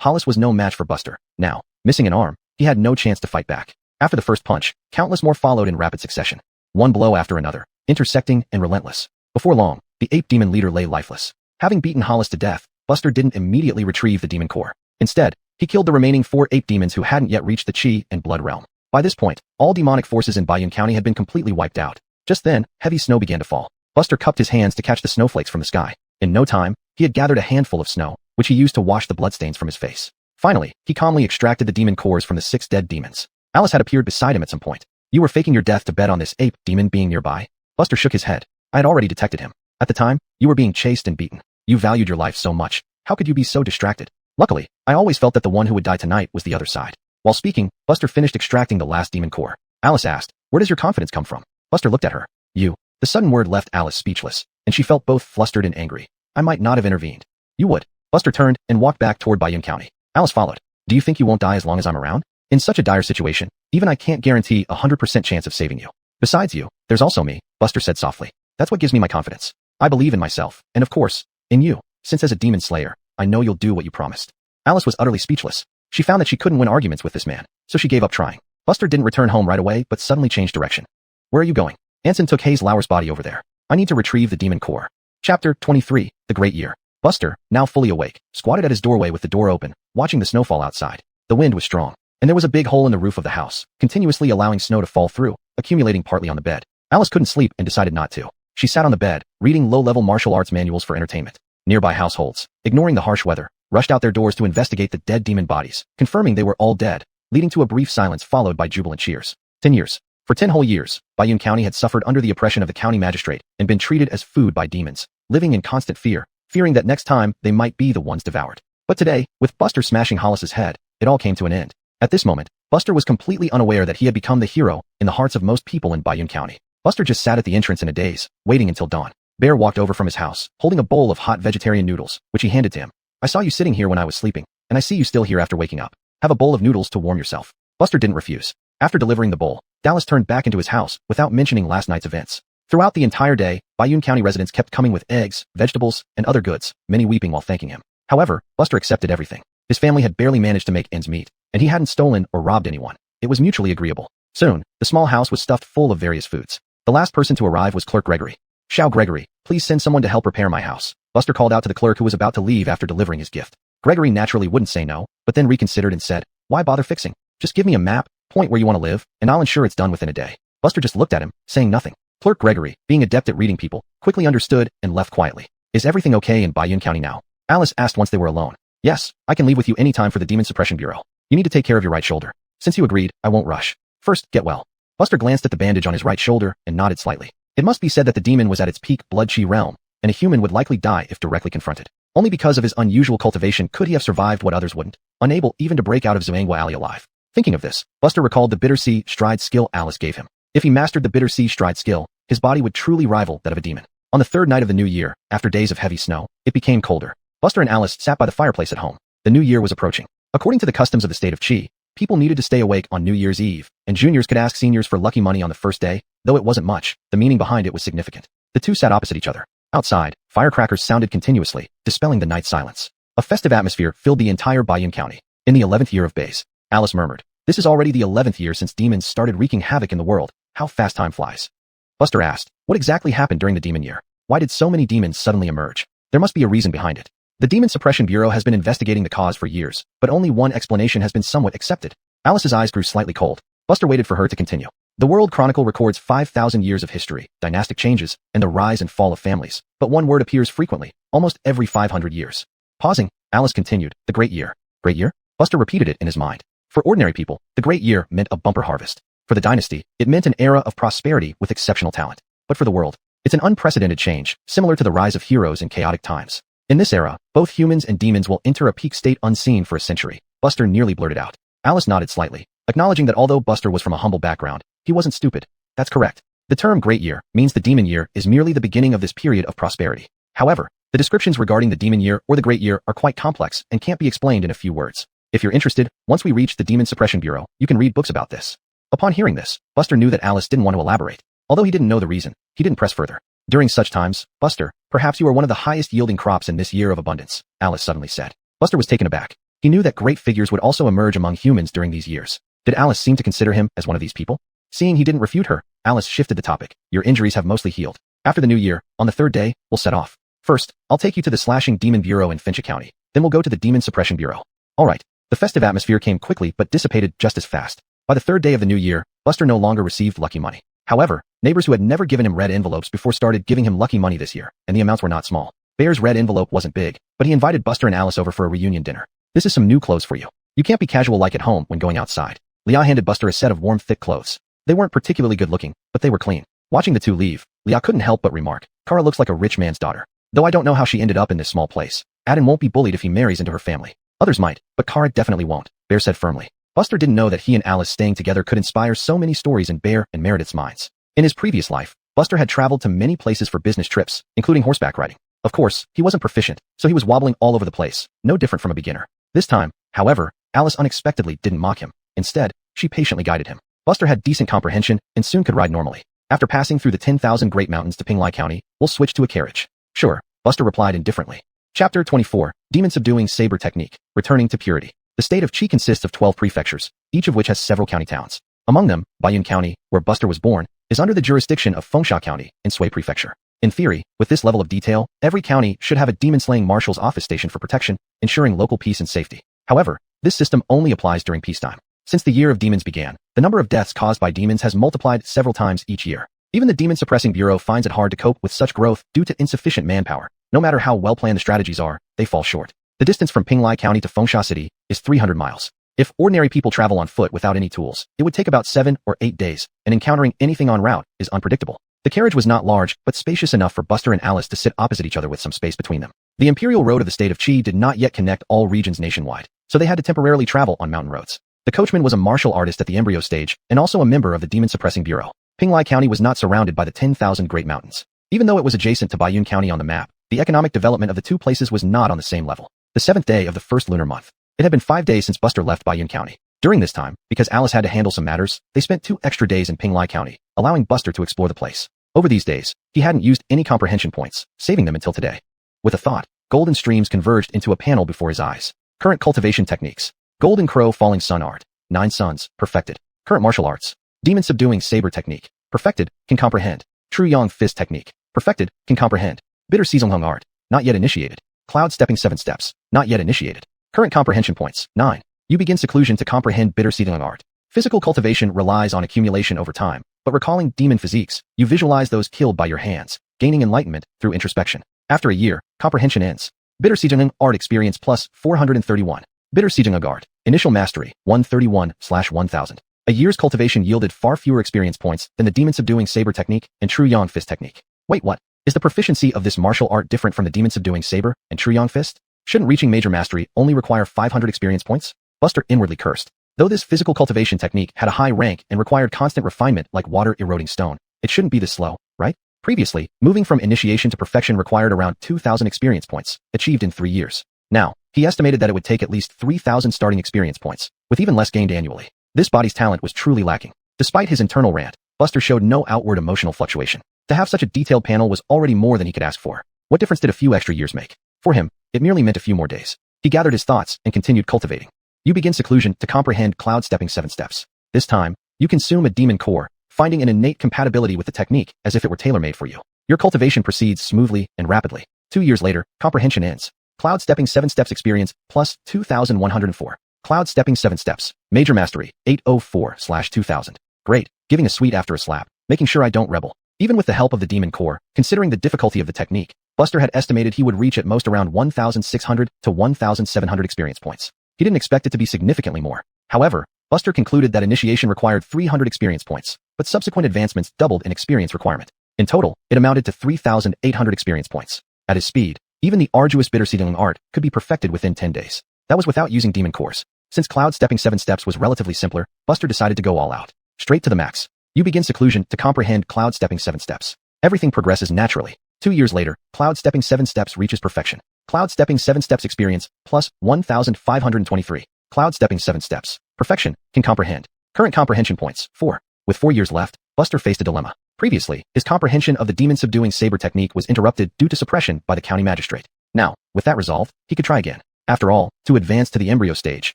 Hollis was no match for Buster. Now, missing an arm, he had no chance to fight back. After the first punch, countless more followed in rapid succession. One blow after another, intersecting and relentless. Before long, the ape demon leader lay lifeless. Having beaten Hollis to death, Buster didn't immediately retrieve the demon core. Instead, he killed the remaining four ape demons who hadn't yet reached the chi and blood realm. By this point, all demonic forces in Bayun County had been completely wiped out. Just then, heavy snow began to fall. Buster cupped his hands to catch the snowflakes from the sky. In no time, he had gathered a handful of snow, which he used to wash the bloodstains from his face. Finally, he calmly extracted the demon cores from the 6 dead demons. Alice had appeared beside him at some point. You were faking your death to bet on this ape demon being nearby? Buster shook his head. I had already detected him. At the time, you were being chased and beaten. You valued your life so much. How could you be so distracted? Luckily, I always felt that the one who would die tonight was the other side. While speaking, Buster finished extracting the last demon core. Alice asked, where does your confidence come from? Buster looked at her. You. The sudden word left Alice speechless, and she felt both flustered and angry. I might not have intervened. You would. Buster turned and walked back toward Bayun County. Alice followed. Do you think you won't die as long as I'm around? In such a dire situation, even I can't guarantee a 100% chance of saving you. Besides you, there's also me, Buster said softly. That's what gives me my confidence. I believe in myself, and of course, in you, since as a demon slayer, I know you'll do what you promised. Alice was utterly speechless. She found that she couldn't win arguments with this man, so she gave up trying. Buster didn't return home right away, but suddenly changed direction. Where are you going? Anson took Hayes Lauer's body over there. I need to retrieve the demon core. Chapter 23, The Great Year. Buster, now fully awake, squatted at his doorway with the door open, watching the snowfall outside. The wind was strong, and there was a big hole in the roof of the house, continuously allowing snow to fall through, accumulating partly on the bed. Alice couldn't sleep and decided not to. She sat on the bed, reading low-level martial arts manuals for entertainment. Nearby households, ignoring the harsh weather, rushed out their doors to investigate the dead demon bodies, confirming they were all dead, leading to a brief silence followed by jubilant cheers. 10 years. For 10 whole years, Bayun County had suffered under the oppression of the county magistrate and been treated as food by demons, living in constant fear, fearing that next time they might be the ones devoured. But today, with Buster smashing Hollis's head, it all came to an end. At this moment, Buster was completely unaware that he had become the hero in the hearts of most people in Bayun County. Buster just sat at the entrance in a daze, waiting until dawn. Bear walked over from his house, holding a bowl of hot vegetarian noodles, which he handed to him. I saw you sitting here when I was sleeping, and I see you still here after waking up. Have a bowl of noodles to warm yourself. Buster didn't refuse. After delivering the bowl, Dallas turned back into his house without mentioning last night's events. Throughout the entire day, Bayun County residents kept coming with eggs, vegetables, and other goods, many weeping while thanking him. However, Buster accepted everything. His family had barely managed to make ends meet, and he hadn't stolen or robbed anyone. It was mutually agreeable. Soon, the small house was stuffed full of various foods. The last person to arrive was Clerk Gregory. Shao Gregory, please send someone to help repair my house. Buster called out to the clerk who was about to leave after delivering his gift. Gregory naturally wouldn't say no, but then reconsidered and said, why bother fixing? Just give me a map, point where you want to live, and I'll ensure it's done within a day. Buster just looked at him, saying nothing. Clerk Gregory, being adept at reading people, quickly understood and left quietly. Is everything okay in Bayun County now? Alice asked once they were alone. Yes, I can leave with you anytime for the Demon Suppression Bureau. You need to take care of your right shoulder. Since you agreed, I won't rush. First, get well. Buster glanced at the bandage on his right shoulder and nodded slightly. It must be said that the demon was at its peak blood chi realm, and a human would likely die if directly confronted. Only because of his unusual cultivation could he have survived what others wouldn't, unable even to break out of Zoangwa Alley alive. Thinking of this, Buster recalled the Bitter Sea Stride skill Alice gave him. If he mastered the Bitter Sea Stride skill, his body would truly rival that of a demon. On the third night of the new year, after days of heavy snow, it became colder. Buster and Alice sat by the fireplace at home. The new year was approaching. According to the customs of the state of Chi, people needed to stay awake on New Year's Eve, and juniors could ask seniors for lucky money on the first day. Though it wasn't much, the meaning behind it was significant. The two sat opposite each other. Outside, firecrackers sounded continuously, dispelling the night silence. A festive atmosphere filled the entire Bayun County. In the 11th year of Bays, Alice murmured, "This is already the 11th year since demons started wreaking havoc in the world. How fast time flies." Buster asked, "What exactly happened during the demon year? Why did so many demons suddenly emerge? There must be a reason behind it." The Demon Suppression Bureau has been investigating the cause for years, but only one explanation has been somewhat accepted. Alice's eyes grew slightly cold. Buster waited for her to continue. The World Chronicle records 5,000 years of history, dynastic changes, and the rise and fall of families, but one word appears frequently, almost every 500 years. Pausing, Alice continued, "The Great Year." Great Year? Buster repeated it in his mind. For ordinary people, the Great Year meant a bumper harvest. For the dynasty, it meant an era of prosperity with exceptional talent. But for the world, it's an unprecedented change, similar to the rise of heroes in chaotic times. In this era, both humans and demons will enter a peak state unseen for a century. Buster nearly blurted out. Alice nodded slightly, acknowledging that although Buster was from a humble background, he wasn't stupid. That's correct. The term Great Year means the demon year is merely the beginning of this period of prosperity. However, the descriptions regarding the demon year or the Great Year are quite complex and can't be explained in a few words. If you're interested, once we reach the Demon Suppression Bureau, you can read books about this. Upon hearing this, Buster knew that Alice didn't want to elaborate. Although he didn't know the reason, he didn't press further. During such times, Buster, perhaps you are one of the highest yielding crops in this year of abundance, Alice suddenly said. Buster was taken aback. He knew that great figures would also emerge among humans during these years. Did Alice seem to consider him as one of these people? Seeing he didn't refute her, Alice shifted the topic. Your injuries have mostly healed. After the new year, on the third day, we'll set off. First, I'll take you to the Slashing Demon Bureau in Finch County. Then we'll go to the Demon Suppression Bureau. All right. The festive atmosphere came quickly but dissipated just as fast. By the third day of the new year, Buster no longer received lucky money. However, neighbors who had never given him red envelopes before started giving him lucky money this year, and the amounts were not small. Bear's red envelope wasn't big, but he invited Buster and Alice over for a reunion dinner. This is some new clothes for you. You can't be casual like at home when going outside. Leah handed Buster a set of warm, thick clothes. They weren't particularly good looking, but they were clean. Watching the two leave, Leah couldn't help but remark, Kara looks like a rich man's daughter. Though I don't know how she ended up in this small place. Adam won't be bullied if he marries into her family. Others might, but Kara definitely won't, Bear said firmly. Buster didn't know that he and Alice staying together could inspire so many stories in Bear and Meredith's minds. In his previous life, Buster had traveled to many places for business trips, including horseback riding. Of course, he wasn't proficient, so he was wobbling all over the place, no different from a beginner. This time, however, Alice unexpectedly didn't mock him. Instead, she patiently guided him. Buster had decent comprehension and soon could ride normally. After passing through the 10,000 Great Mountains to Pinglai County, we'll switch to a carriage. Sure, Buster replied indifferently. Chapter 24, Demon Subduing Saber Technique, Returning to Purity. The state of Chi consists of 12 prefectures, each of which has several county towns. Among them, Bayun County, where Buster was born, is under the jurisdiction of Fengsha County in Sui Prefecture. In theory, with this level of detail, every county should have a demon-slaying marshal's office station for protection, ensuring local peace and safety. However, this system only applies during peacetime. Since the Year of Demons began, the number of deaths caused by demons has multiplied several times each year. Even the Demon Suppressing Bureau finds it hard to cope with such growth due to insufficient manpower. No matter how well-planned the strategies are, they fall short. The distance from Pinglai County to Fengsha City is 300 miles. If ordinary people travel on foot without any tools, it would take about 7 or 8 days, and encountering anything en route is unpredictable. The carriage was not large, but spacious enough for Buster and Alice to sit opposite each other with some space between them. The Imperial Road of the state of Chi did not yet connect all regions nationwide, so they had to temporarily travel on mountain roads. The coachman was a martial artist at the embryo stage, and also a member of the Demon Suppressing Bureau. Pinglai County was not surrounded by the 10,000 Great Mountains. Even though it was adjacent to Bayun County on the map, the economic development of the two places was not on the same level. The 7th day of the first lunar month. It had been 5 days since Buster left Bayun County. During this time, because Alice had to handle some matters, they spent 2 extra days in Pinglai County, allowing Buster to explore the place. Over these days, he hadn't used any comprehension points, saving them until today. With a thought, golden streams converged into a panel before his eyes. Current cultivation techniques. Golden Crow Falling Sun Art. 9 suns, perfected. Current martial arts. Demon Subduing Saber Technique. Perfected, can comprehend. True Yang Fist Technique. Perfected, can comprehend. Bitter Seasonghung Art. Not yet initiated. Cloud Stepping 7 steps. Not yet initiated. Current comprehension points. 9. You begin seclusion to comprehend Bitter Seasonghung Art. Physical cultivation relies on accumulation over time, but recalling demon physiques, you visualize those killed by your hands, gaining enlightenment through introspection. After a year, comprehension ends. Bitter Seasonghung Art experience plus 431. Bitter Seasonghung Art. Initial mastery, 131/1000. A year's cultivation yielded far fewer experience points than the Demon Subduing Saber Technique and True Yang Fist Technique. Wait, what? Is the proficiency of this martial art different from the Demon Subduing Saber and True Yang Fist? Shouldn't reaching major mastery only require 500 experience points? Buster inwardly cursed. Though this physical cultivation technique had a high rank and required constant refinement like water eroding stone, it shouldn't be this slow, right? Previously, moving from initiation to perfection required around 2,000 experience points, achieved in 3 years. Now, he estimated that it would take at least 3,000 starting experience points, with even less gained annually. This body's talent was truly lacking. Despite his internal rant, Buster showed no outward emotional fluctuation. To have such a detailed panel was already more than he could ask for. What difference did a few extra years make? For him, it merely meant a few more days. He gathered his thoughts and continued cultivating. You begin seclusion to comprehend cloud stepping 7 steps. This time, you consume a demon core, finding an innate compatibility with the technique as if it were tailor-made for you. Your cultivation proceeds smoothly and rapidly. 2 years later, comprehension ends. Cloud stepping 7 steps experience plus 2,104. Cloud stepping 7 steps. Major mastery 804/2000. Great. Giving a sweet after a slap. Making sure I don't rebel. Even with the help of the demon core, considering the difficulty of the technique, Buster had estimated he would reach at most around 1,600 to 1,700 experience points. He didn't expect it to be significantly more. However, Buster concluded that initiation required 300 experience points, but subsequent advancements doubled in experience requirement. In total, it amounted to 3,800 experience points. At his speed, even the arduous bitter seedling art could be perfected within 10 days. That was without using demon cores. Since cloud stepping 7 steps was relatively simpler, Buster decided to go all out. Straight to the max. You begin seclusion to comprehend cloud stepping 7 steps. Everything progresses naturally. 2 years later, cloud stepping 7 steps reaches perfection. Cloud stepping 7 steps experience plus 1,523. Cloud stepping 7 steps. Perfection can comprehend. Current comprehension points 4. With 4 years left, Buster faced a dilemma. Previously, his comprehension of the demon subduing saber technique was interrupted due to suppression by the county magistrate. Now, with that resolved, he could try again. After all, to advance to the embryo stage,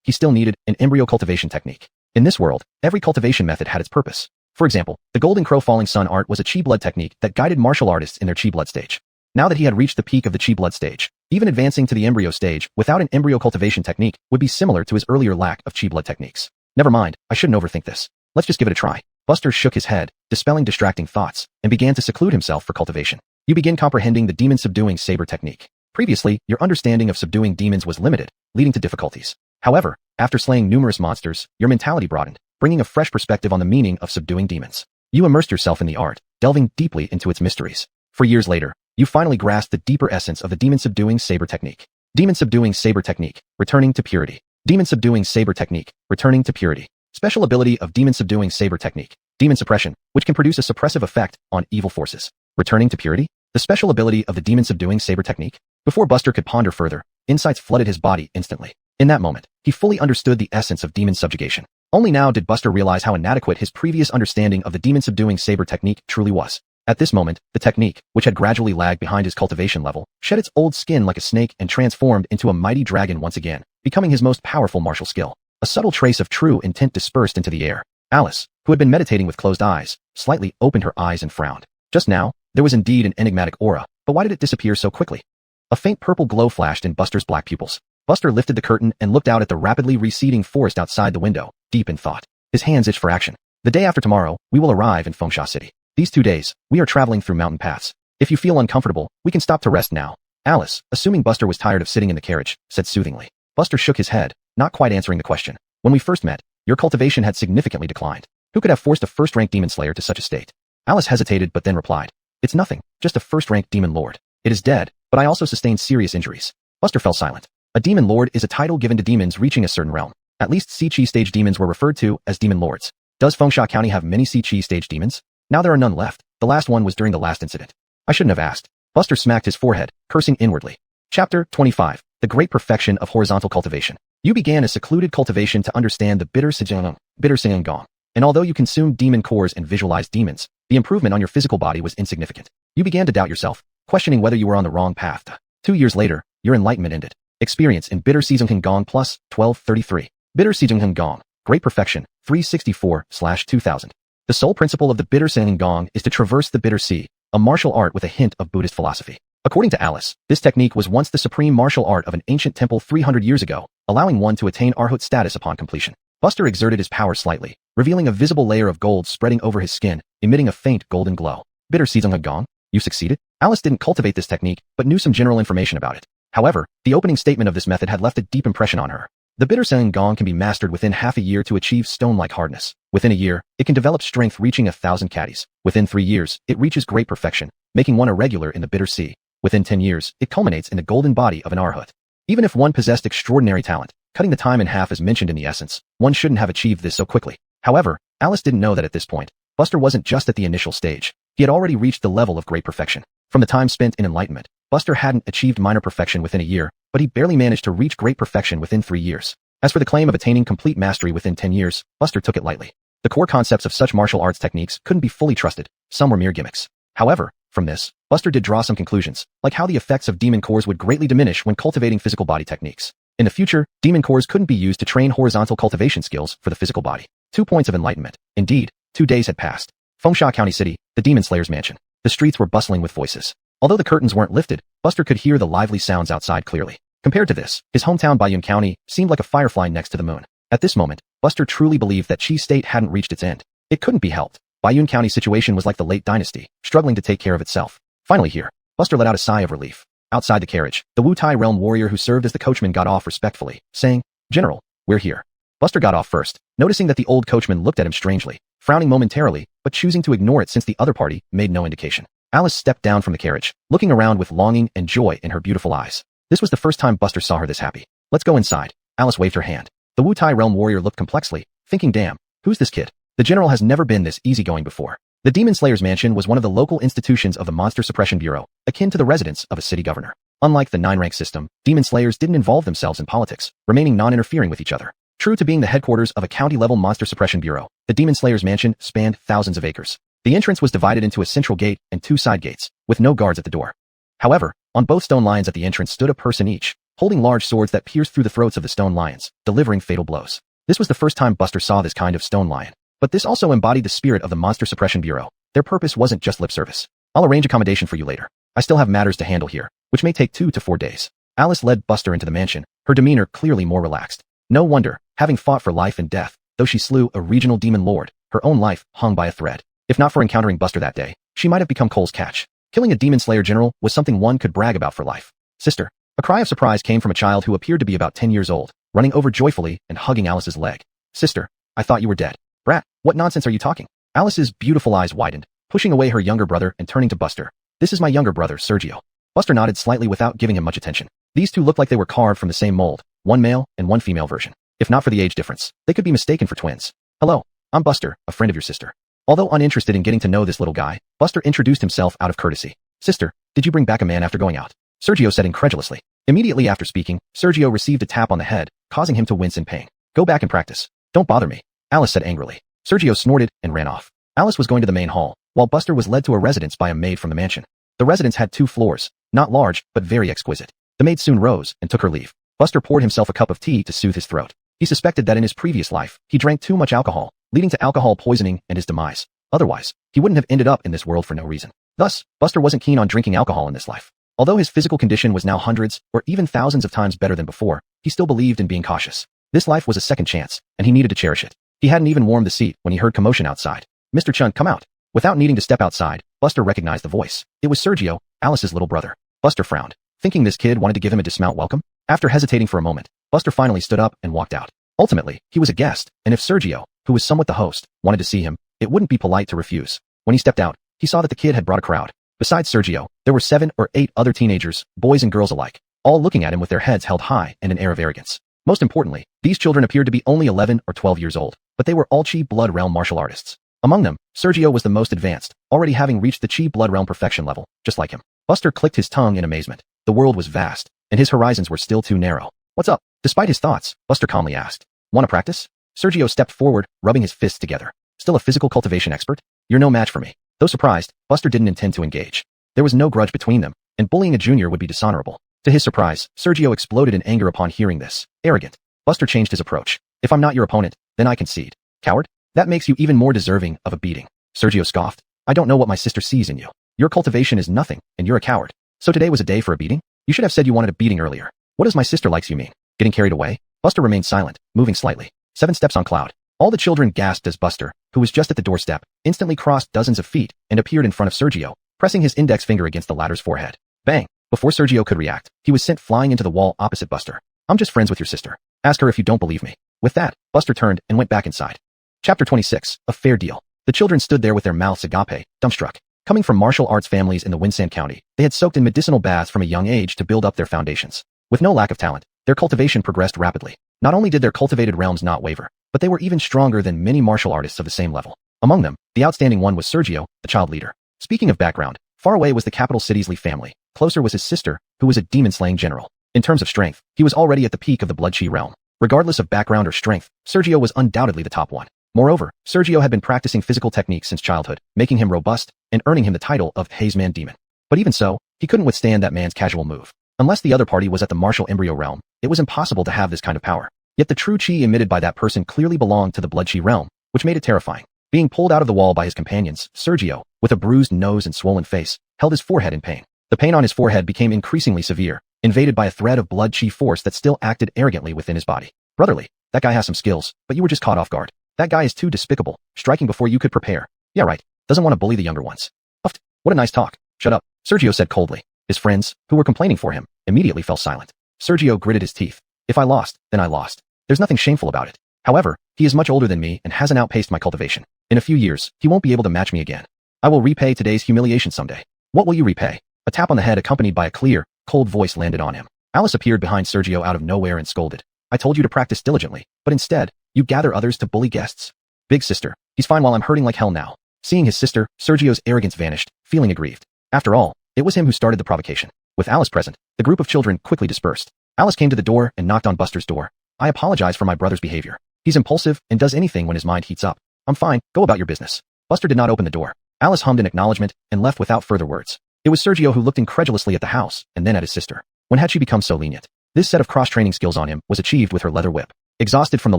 he still needed an embryo cultivation technique. In this world, every cultivation method had its purpose. For example, the Golden Crow Falling Sun art was a Chi Blood technique that guided martial artists in their Chi Blood stage. Now that he had reached the peak of the Chi Blood stage, even advancing to the embryo stage without an embryo cultivation technique would be similar to his earlier lack of Chi Blood techniques. Never mind, I shouldn't overthink this. Let's just give it a try. Buster shook his head, dispelling distracting thoughts, and began to seclude himself for cultivation. You begin comprehending the demon subduing saber technique. Previously, your understanding of subduing demons was limited, leading to difficulties. However, after slaying numerous monsters, your mentality broadened, bringing a fresh perspective on the meaning of subduing demons. You immersed yourself in the art, delving deeply into its mysteries. For years later, you finally grasped the deeper essence of the demon subduing saber technique. Demon subduing saber technique, returning to purity. Demon subduing saber technique, returning to purity. Special ability of demon subduing saber technique. Demon suppression, which can produce a suppressive effect on evil forces. Returning to purity? The special ability of the demon subduing saber technique? Before Buster could ponder further, insights flooded his body instantly. In that moment, he fully understood the essence of demon subjugation. Only now did Buster realize how inadequate his previous understanding of the demon subduing saber technique truly was. At this moment, the technique, which had gradually lagged behind his cultivation level, shed its old skin like a snake and transformed into a mighty dragon once again, becoming his most powerful martial skill. A subtle trace of true intent dispersed into the air. Alice, who had been meditating with closed eyes, slightly opened her eyes and frowned. Just now, there was indeed an enigmatic aura, but why did it disappear so quickly? A faint purple glow flashed in Buster's black pupils. Buster lifted the curtain and looked out at the rapidly receding forest outside the window, deep in thought. His hands itched for action. The day after tomorrow, we will arrive in Fengsha City. These 2 days, we are traveling through mountain paths. If you feel uncomfortable, we can stop to rest now. Alice, assuming Buster was tired of sitting in the carriage, said soothingly. Buster shook his head, not quite answering the question. When we first met, your cultivation had significantly declined. Who could have forced a first-rank demon slayer to such a state? Alice hesitated but then replied. It's nothing, just a first-rank demon lord. It is dead, but I also sustained serious injuries. Buster fell silent. A demon lord is a title given to demons reaching a certain realm. At least Si-Chi stage demons were referred to as demon lords. Does Fengsha County have many Si-Chi stage demons? Now there are none left. The last one was during the last incident. I shouldn't have asked. Buster smacked his forehead, cursing inwardly. Chapter 25. The Great Perfection of Horizontal Cultivation. You began a secluded cultivation to understand the bitter Sijang Gong. And although you consumed demon cores and visualized demons, the improvement on your physical body was insignificant. You began to doubt yourself, questioning whether you were on the wrong path. 2 years later, your enlightenment ended. Experience in Bitter Sijang Gong plus 1233. Bitter Sijang Gong. Great Perfection, 364/2000. The sole principle of the Bitter Sijang Gong is to traverse the bitter sea, a martial art with a hint of Buddhist philosophy. According to Alice, this technique was once the supreme martial art of an ancient temple 300 years ago, allowing one to attain arhat status upon completion. Buster exerted his power slightly, revealing a visible layer of gold spreading over his skin, emitting a faint golden glow. Bitter Sijang Gong? You succeeded? Alice didn't cultivate this technique, but knew some general information about it. However, the opening statement of this method had left a deep impression on her. The Bitter Sijang Gong can be mastered within half a year to achieve stone-like hardness. Within a year, it can develop strength reaching 1,000 caddies. Within 3 years, it reaches great perfection, making one a regular in the Bitter Sea. Within 10 years, it culminates in the golden body of an arhat. Even if one possessed extraordinary talent, cutting the time in half as mentioned in the essence, one shouldn't have achieved this so quickly. However, Alice didn't know that at this point, Buster wasn't just at the initial stage. He had already reached the level of great perfection. From the time spent in enlightenment, Buster hadn't achieved minor perfection within a year, but he barely managed to reach great perfection within 3 years. As for the claim of attaining complete mastery within 10 years, Buster took it lightly. The core concepts of such martial arts techniques couldn't be fully trusted. Some were mere gimmicks. However, from this, Buster did draw some conclusions, like how the effects of demon cores would greatly diminish when cultivating physical body techniques. In the future, demon cores couldn't be used to train horizontal cultivation skills for the physical body. 2 points of enlightenment. Indeed, 2 days had passed. Fengsha County City, the Demon Slayer's mansion. The streets were bustling with voices. Although the curtains weren't lifted, Buster could hear the lively sounds outside clearly. Compared to this, his hometown Bayun County seemed like a firefly next to the moon. At this moment, Buster truly believed that Chi State hadn't reached its end. It couldn't be helped. Bayun County's situation was like the late dynasty, struggling to take care of itself. Finally here, Buster let out a sigh of relief. Outside the carriage, the Wu Tai realm warrior who served as the coachman got off respectfully, saying, "General, we're here." Buster got off first, noticing that the old coachman looked at him strangely, frowning momentarily, but choosing to ignore it since the other party made no indication. Alice stepped down from the carriage, looking around with longing and joy in her beautiful eyes. This was the first time Buster saw her this happy. "Let's go inside." Alice waved her hand. The Wu Tai realm warrior looked complexly, thinking, damn, who's this kid? The general has never been this easygoing before. The Demon Slayer's mansion was one of the local institutions of the Monster Suppression Bureau, akin to the residence of a city governor. Unlike the 9-rank system, Demon Slayers didn't involve themselves in politics, remaining non-interfering with each other. True to being the headquarters of a county-level Monster Suppression Bureau, the Demon Slayer's mansion spanned thousands of acres. The entrance was divided into a central gate and 2 side gates, with no guards at the door. However, on both stone lions at the entrance stood a person each, holding large swords that pierced through the throats of the stone lions, delivering fatal blows. This was the first time Buster saw this kind of stone lion. But this also embodied the spirit of the Monster Suppression Bureau. Their purpose wasn't just lip service. "I'll arrange accommodation for you later. I still have matters to handle here, which may take 2 to 4 days. Alice led Buster into the mansion, her demeanor clearly more relaxed. No wonder, having fought for life and death, though she slew a regional demon lord, her own life hung by a thread. If not for encountering Buster that day, she might have become Cole's catch. Killing a Demon Slayer general was something one could brag about for life. "Sister." A cry of surprise came from a child who appeared to be about 10 years old, running over joyfully and hugging Alice's leg. "Sister, I thought you were dead." "Brat, what nonsense are you talking?" Alice's beautiful eyes widened, pushing away her younger brother and turning to Buster. "This is my younger brother, Sergio." Buster nodded slightly without giving him much attention. These two looked like they were carved from the same mold, one male and one female version. If not for the age difference, they could be mistaken for twins. "Hello, I'm Buster, a friend of your sister." Although uninterested in getting to know this little guy, Buster introduced himself out of courtesy. "Sister, did you bring back a man after going out?" Sergio said incredulously. Immediately after speaking, Sergio received a tap on the head, causing him to wince in pain. "Go back and practice. Don't bother me," Alice said angrily. Sergio snorted and ran off. Alice was going to the main hall, while Buster was led to a residence by a maid from the mansion. The residence had 2 floors, not large, but very exquisite. The maid soon rose and took her leave. Buster poured himself a cup of tea to soothe his throat. He suspected that in his previous life, he drank too much alcohol, leading to alcohol poisoning and his demise. Otherwise, he wouldn't have ended up in this world for no reason. Thus, Buster wasn't keen on drinking alcohol in this life. Although his physical condition was now hundreds or even thousands of times better than before, he still believed in being cautious. This life was a second chance, and he needed to cherish it. He hadn't even warmed the seat when he heard commotion outside. "Mr. Chun, come out." Without needing to step outside, Buster recognized the voice. It was Sergio, Alice's little brother. Buster frowned, thinking this kid wanted to give him a dismount welcome. After hesitating for a moment, Buster finally stood up and walked out. Ultimately, he was a guest, and if Sergio, who was somewhat the host, wanted to see him, it wouldn't be polite to refuse. When he stepped out, he saw that the kid had brought a crowd. Besides Sergio, there were 7 or 8 other teenagers, boys and girls alike, all looking at him with their heads held high and an air of arrogance. Most importantly, these children appeared to be only 11 or 12 years old, but they were all Chi Blood Realm martial artists. Among them, Sergio was the most advanced, already having reached the Chi Blood Realm perfection level, just like him. Buster clicked his tongue in amazement. The world was vast, and his horizons were still too narrow. "What's up?" Despite his thoughts, Buster calmly asked. "Want to practice?" Sergio stepped forward, rubbing his fists together. "Still a physical cultivation expert? You're no match for me." Though surprised, Buster didn't intend to engage. There was no grudge between them, and bullying a junior would be dishonorable. To his surprise, Sergio exploded in anger upon hearing this. Arrogant. Buster changed his approach. "If I'm not your opponent, then I concede. Coward? That makes you even more deserving of a beating." Sergio scoffed. "I don't know what my sister sees in you. Your cultivation is nothing, and you're a coward. So today was a day for a beating? You should have said you wanted a beating earlier. What does my sister likes you mean? Getting carried away?" Buster remained silent, moving slightly. 7 steps on cloud. All the children gasped as Buster, who was just at the doorstep, instantly crossed dozens of feet and appeared in front of Sergio, pressing his index finger against the latter's forehead. Bang! Before Sergio could react, he was sent flying into the wall opposite Buster. "I'm just friends with your sister. Ask her if you don't believe me." With that, Buster turned and went back inside. Chapter 26, A Fair Deal. The children stood there with their mouths agape, dumbstruck. Coming from martial arts families in the Winsand County, they had soaked in medicinal baths from a young age to build up their foundations. With no lack of talent, their cultivation progressed rapidly. Not only did their cultivated realms not waver, but they were even stronger than many martial artists of the same level. Among them, the outstanding one was Sergio, the child leader. Speaking of background, far away was the capital city's Lee family. Closer was his sister, who was a demon-slaying general. In terms of strength, he was already at the peak of the Blood Chi realm. Regardless of background or strength, Sergio was undoubtedly the top one. Moreover, Sergio had been practicing physical techniques since childhood, making him robust and earning him the title of Haze Man Demon. But even so, he couldn't withstand that man's casual move. Unless the other party was at the martial embryo realm, It was impossible to have this kind of power. Yet the true chi emitted by that person clearly belonged to the blood chi realm, which made it terrifying. Being pulled out of the wall by his companions, Sergio, with a bruised nose and swollen face, held his forehead in pain. The pain on his forehead became increasingly severe, invaded by a thread of blood chi force that still acted arrogantly within his body. Brotherly, that guy has some skills, but you were just caught off guard. That guy is too despicable, striking before you could prepare. Yeah right, doesn't want to bully the younger ones. Uffed, what a nice talk. Shut up, Sergio said coldly. His friends, who were complaining for him, immediately fell silent. Sergio gritted his teeth. If I lost, then I lost. There's nothing shameful about it. However, he is much older than me and hasn't outpaced my cultivation. In a few years, he won't be able to match me again. I will repay today's humiliation someday. What will you repay? A tap on the head accompanied by a clear, cold voice landed on him. Alice appeared behind Sergio out of nowhere and scolded. I told you to practice diligently, but instead, you gather others to bully guests. Big sister, he's fine while I'm hurting like hell now. Seeing his sister, Sergio's arrogance vanished, feeling aggrieved. After all, it was him who started the provocation. With Alice present, the group of children quickly dispersed. Alice came to the door and knocked on Buster's door. I apologize for my brother's behavior. He's impulsive and does anything when his mind heats up. I'm fine, go about your business. Buster did not open the door. Alice hummed in acknowledgement and left without further words. It was Sergio who looked incredulously at the house and then at his sister. When had she become so lenient? This set of cross-training skills on him was achieved with her leather whip. Exhausted from the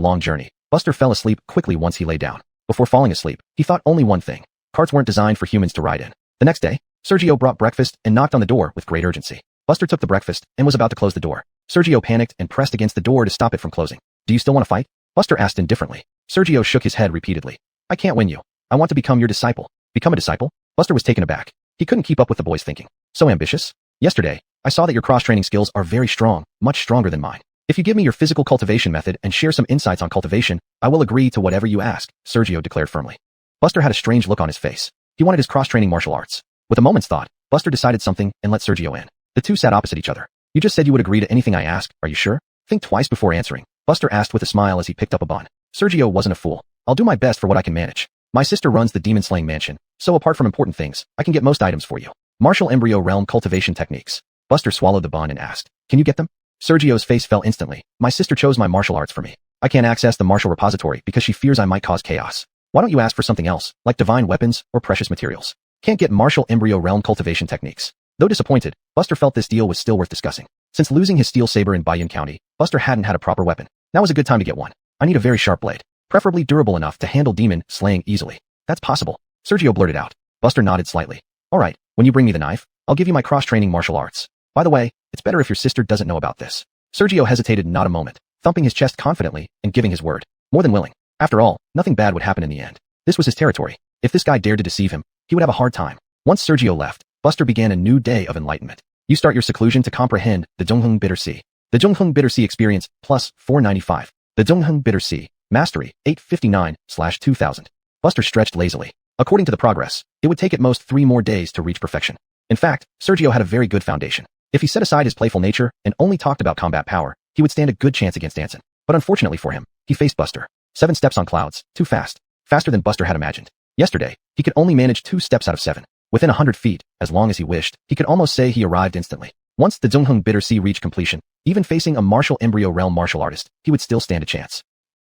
long journey, Buster fell asleep quickly once he lay down. Before falling asleep, he thought only one thing. Carts weren't designed for humans to ride in. The next day, Sergio brought breakfast and knocked on the door with great urgency. Buster took the breakfast and was about to close the door. Sergio panicked and pressed against the door to stop it from closing. Do you still want to fight? Buster asked indifferently. Sergio shook his head repeatedly. I can't win you. I want to become your disciple. Become a disciple? Buster was taken aback. He couldn't keep up with the boy's thinking. So ambitious? Yesterday, I saw that your cross-training skills are very strong, much stronger than mine. If you give me your physical cultivation method and share some insights on cultivation, I will agree to whatever you ask, Sergio declared firmly. Buster had a strange look on his face. He wanted his cross-training martial arts. With a moment's thought, Buster decided something and let Sergio in. The two sat opposite each other. You just said you would agree to anything I ask, are you sure? Think twice before answering, Buster asked with a smile as he picked up a bun. Sergio wasn't a fool. I'll do my best for what I can manage. My sister runs the demon-slaying mansion, so apart from important things, I can get most items for you. Martial embryo realm cultivation techniques. Buster swallowed the bun and asked, can you get them? Sergio's face fell instantly. My sister chose my martial arts for me. I can't access the martial repository because she fears I might cause chaos. Why don't you ask for something else, like divine weapons or precious materials? Can't get martial embryo realm cultivation techniques. Though disappointed, Buster felt this deal was still worth discussing. Since losing his steel saber in Bayun County, Buster hadn't had a proper weapon. Now was a good time to get one. I need a very sharp blade, preferably durable enough to handle demon slaying easily. That's possible, Sergio blurted out. Buster nodded slightly. All right, when you bring me the knife, I'll give you my cross-training martial arts. By the way, it's better if your sister doesn't know about this. Sergio hesitated not a moment, thumping his chest confidently and giving his word. More than willing. After all, nothing bad would happen in the end. This was his territory. If this guy dared to deceive him, he would have a hard time. Once Sergio left, Buster began a new day of enlightenment. You start your seclusion to comprehend the Zhongheng Bitter Sea. The Zhongheng Bitter Sea experience plus 495. The Zhongheng Bitter Sea. Mastery 859/2000. Buster stretched lazily. According to the progress, it would take at most 3 more days to reach perfection. In fact, Sergio had a very good foundation. If he set aside his playful nature and only talked about combat power, he would stand a good chance against Anson. But unfortunately for him, he faced Buster. 7 steps on clouds, too fast. Faster than Buster had imagined. Yesterday, he could only manage 2 steps out of 7. Within 100 feet, as long as he wished, he could almost say he arrived instantly. Once the Zhongheng Bitter Sea reached completion, even facing a martial embryo realm martial artist, he would still stand a chance.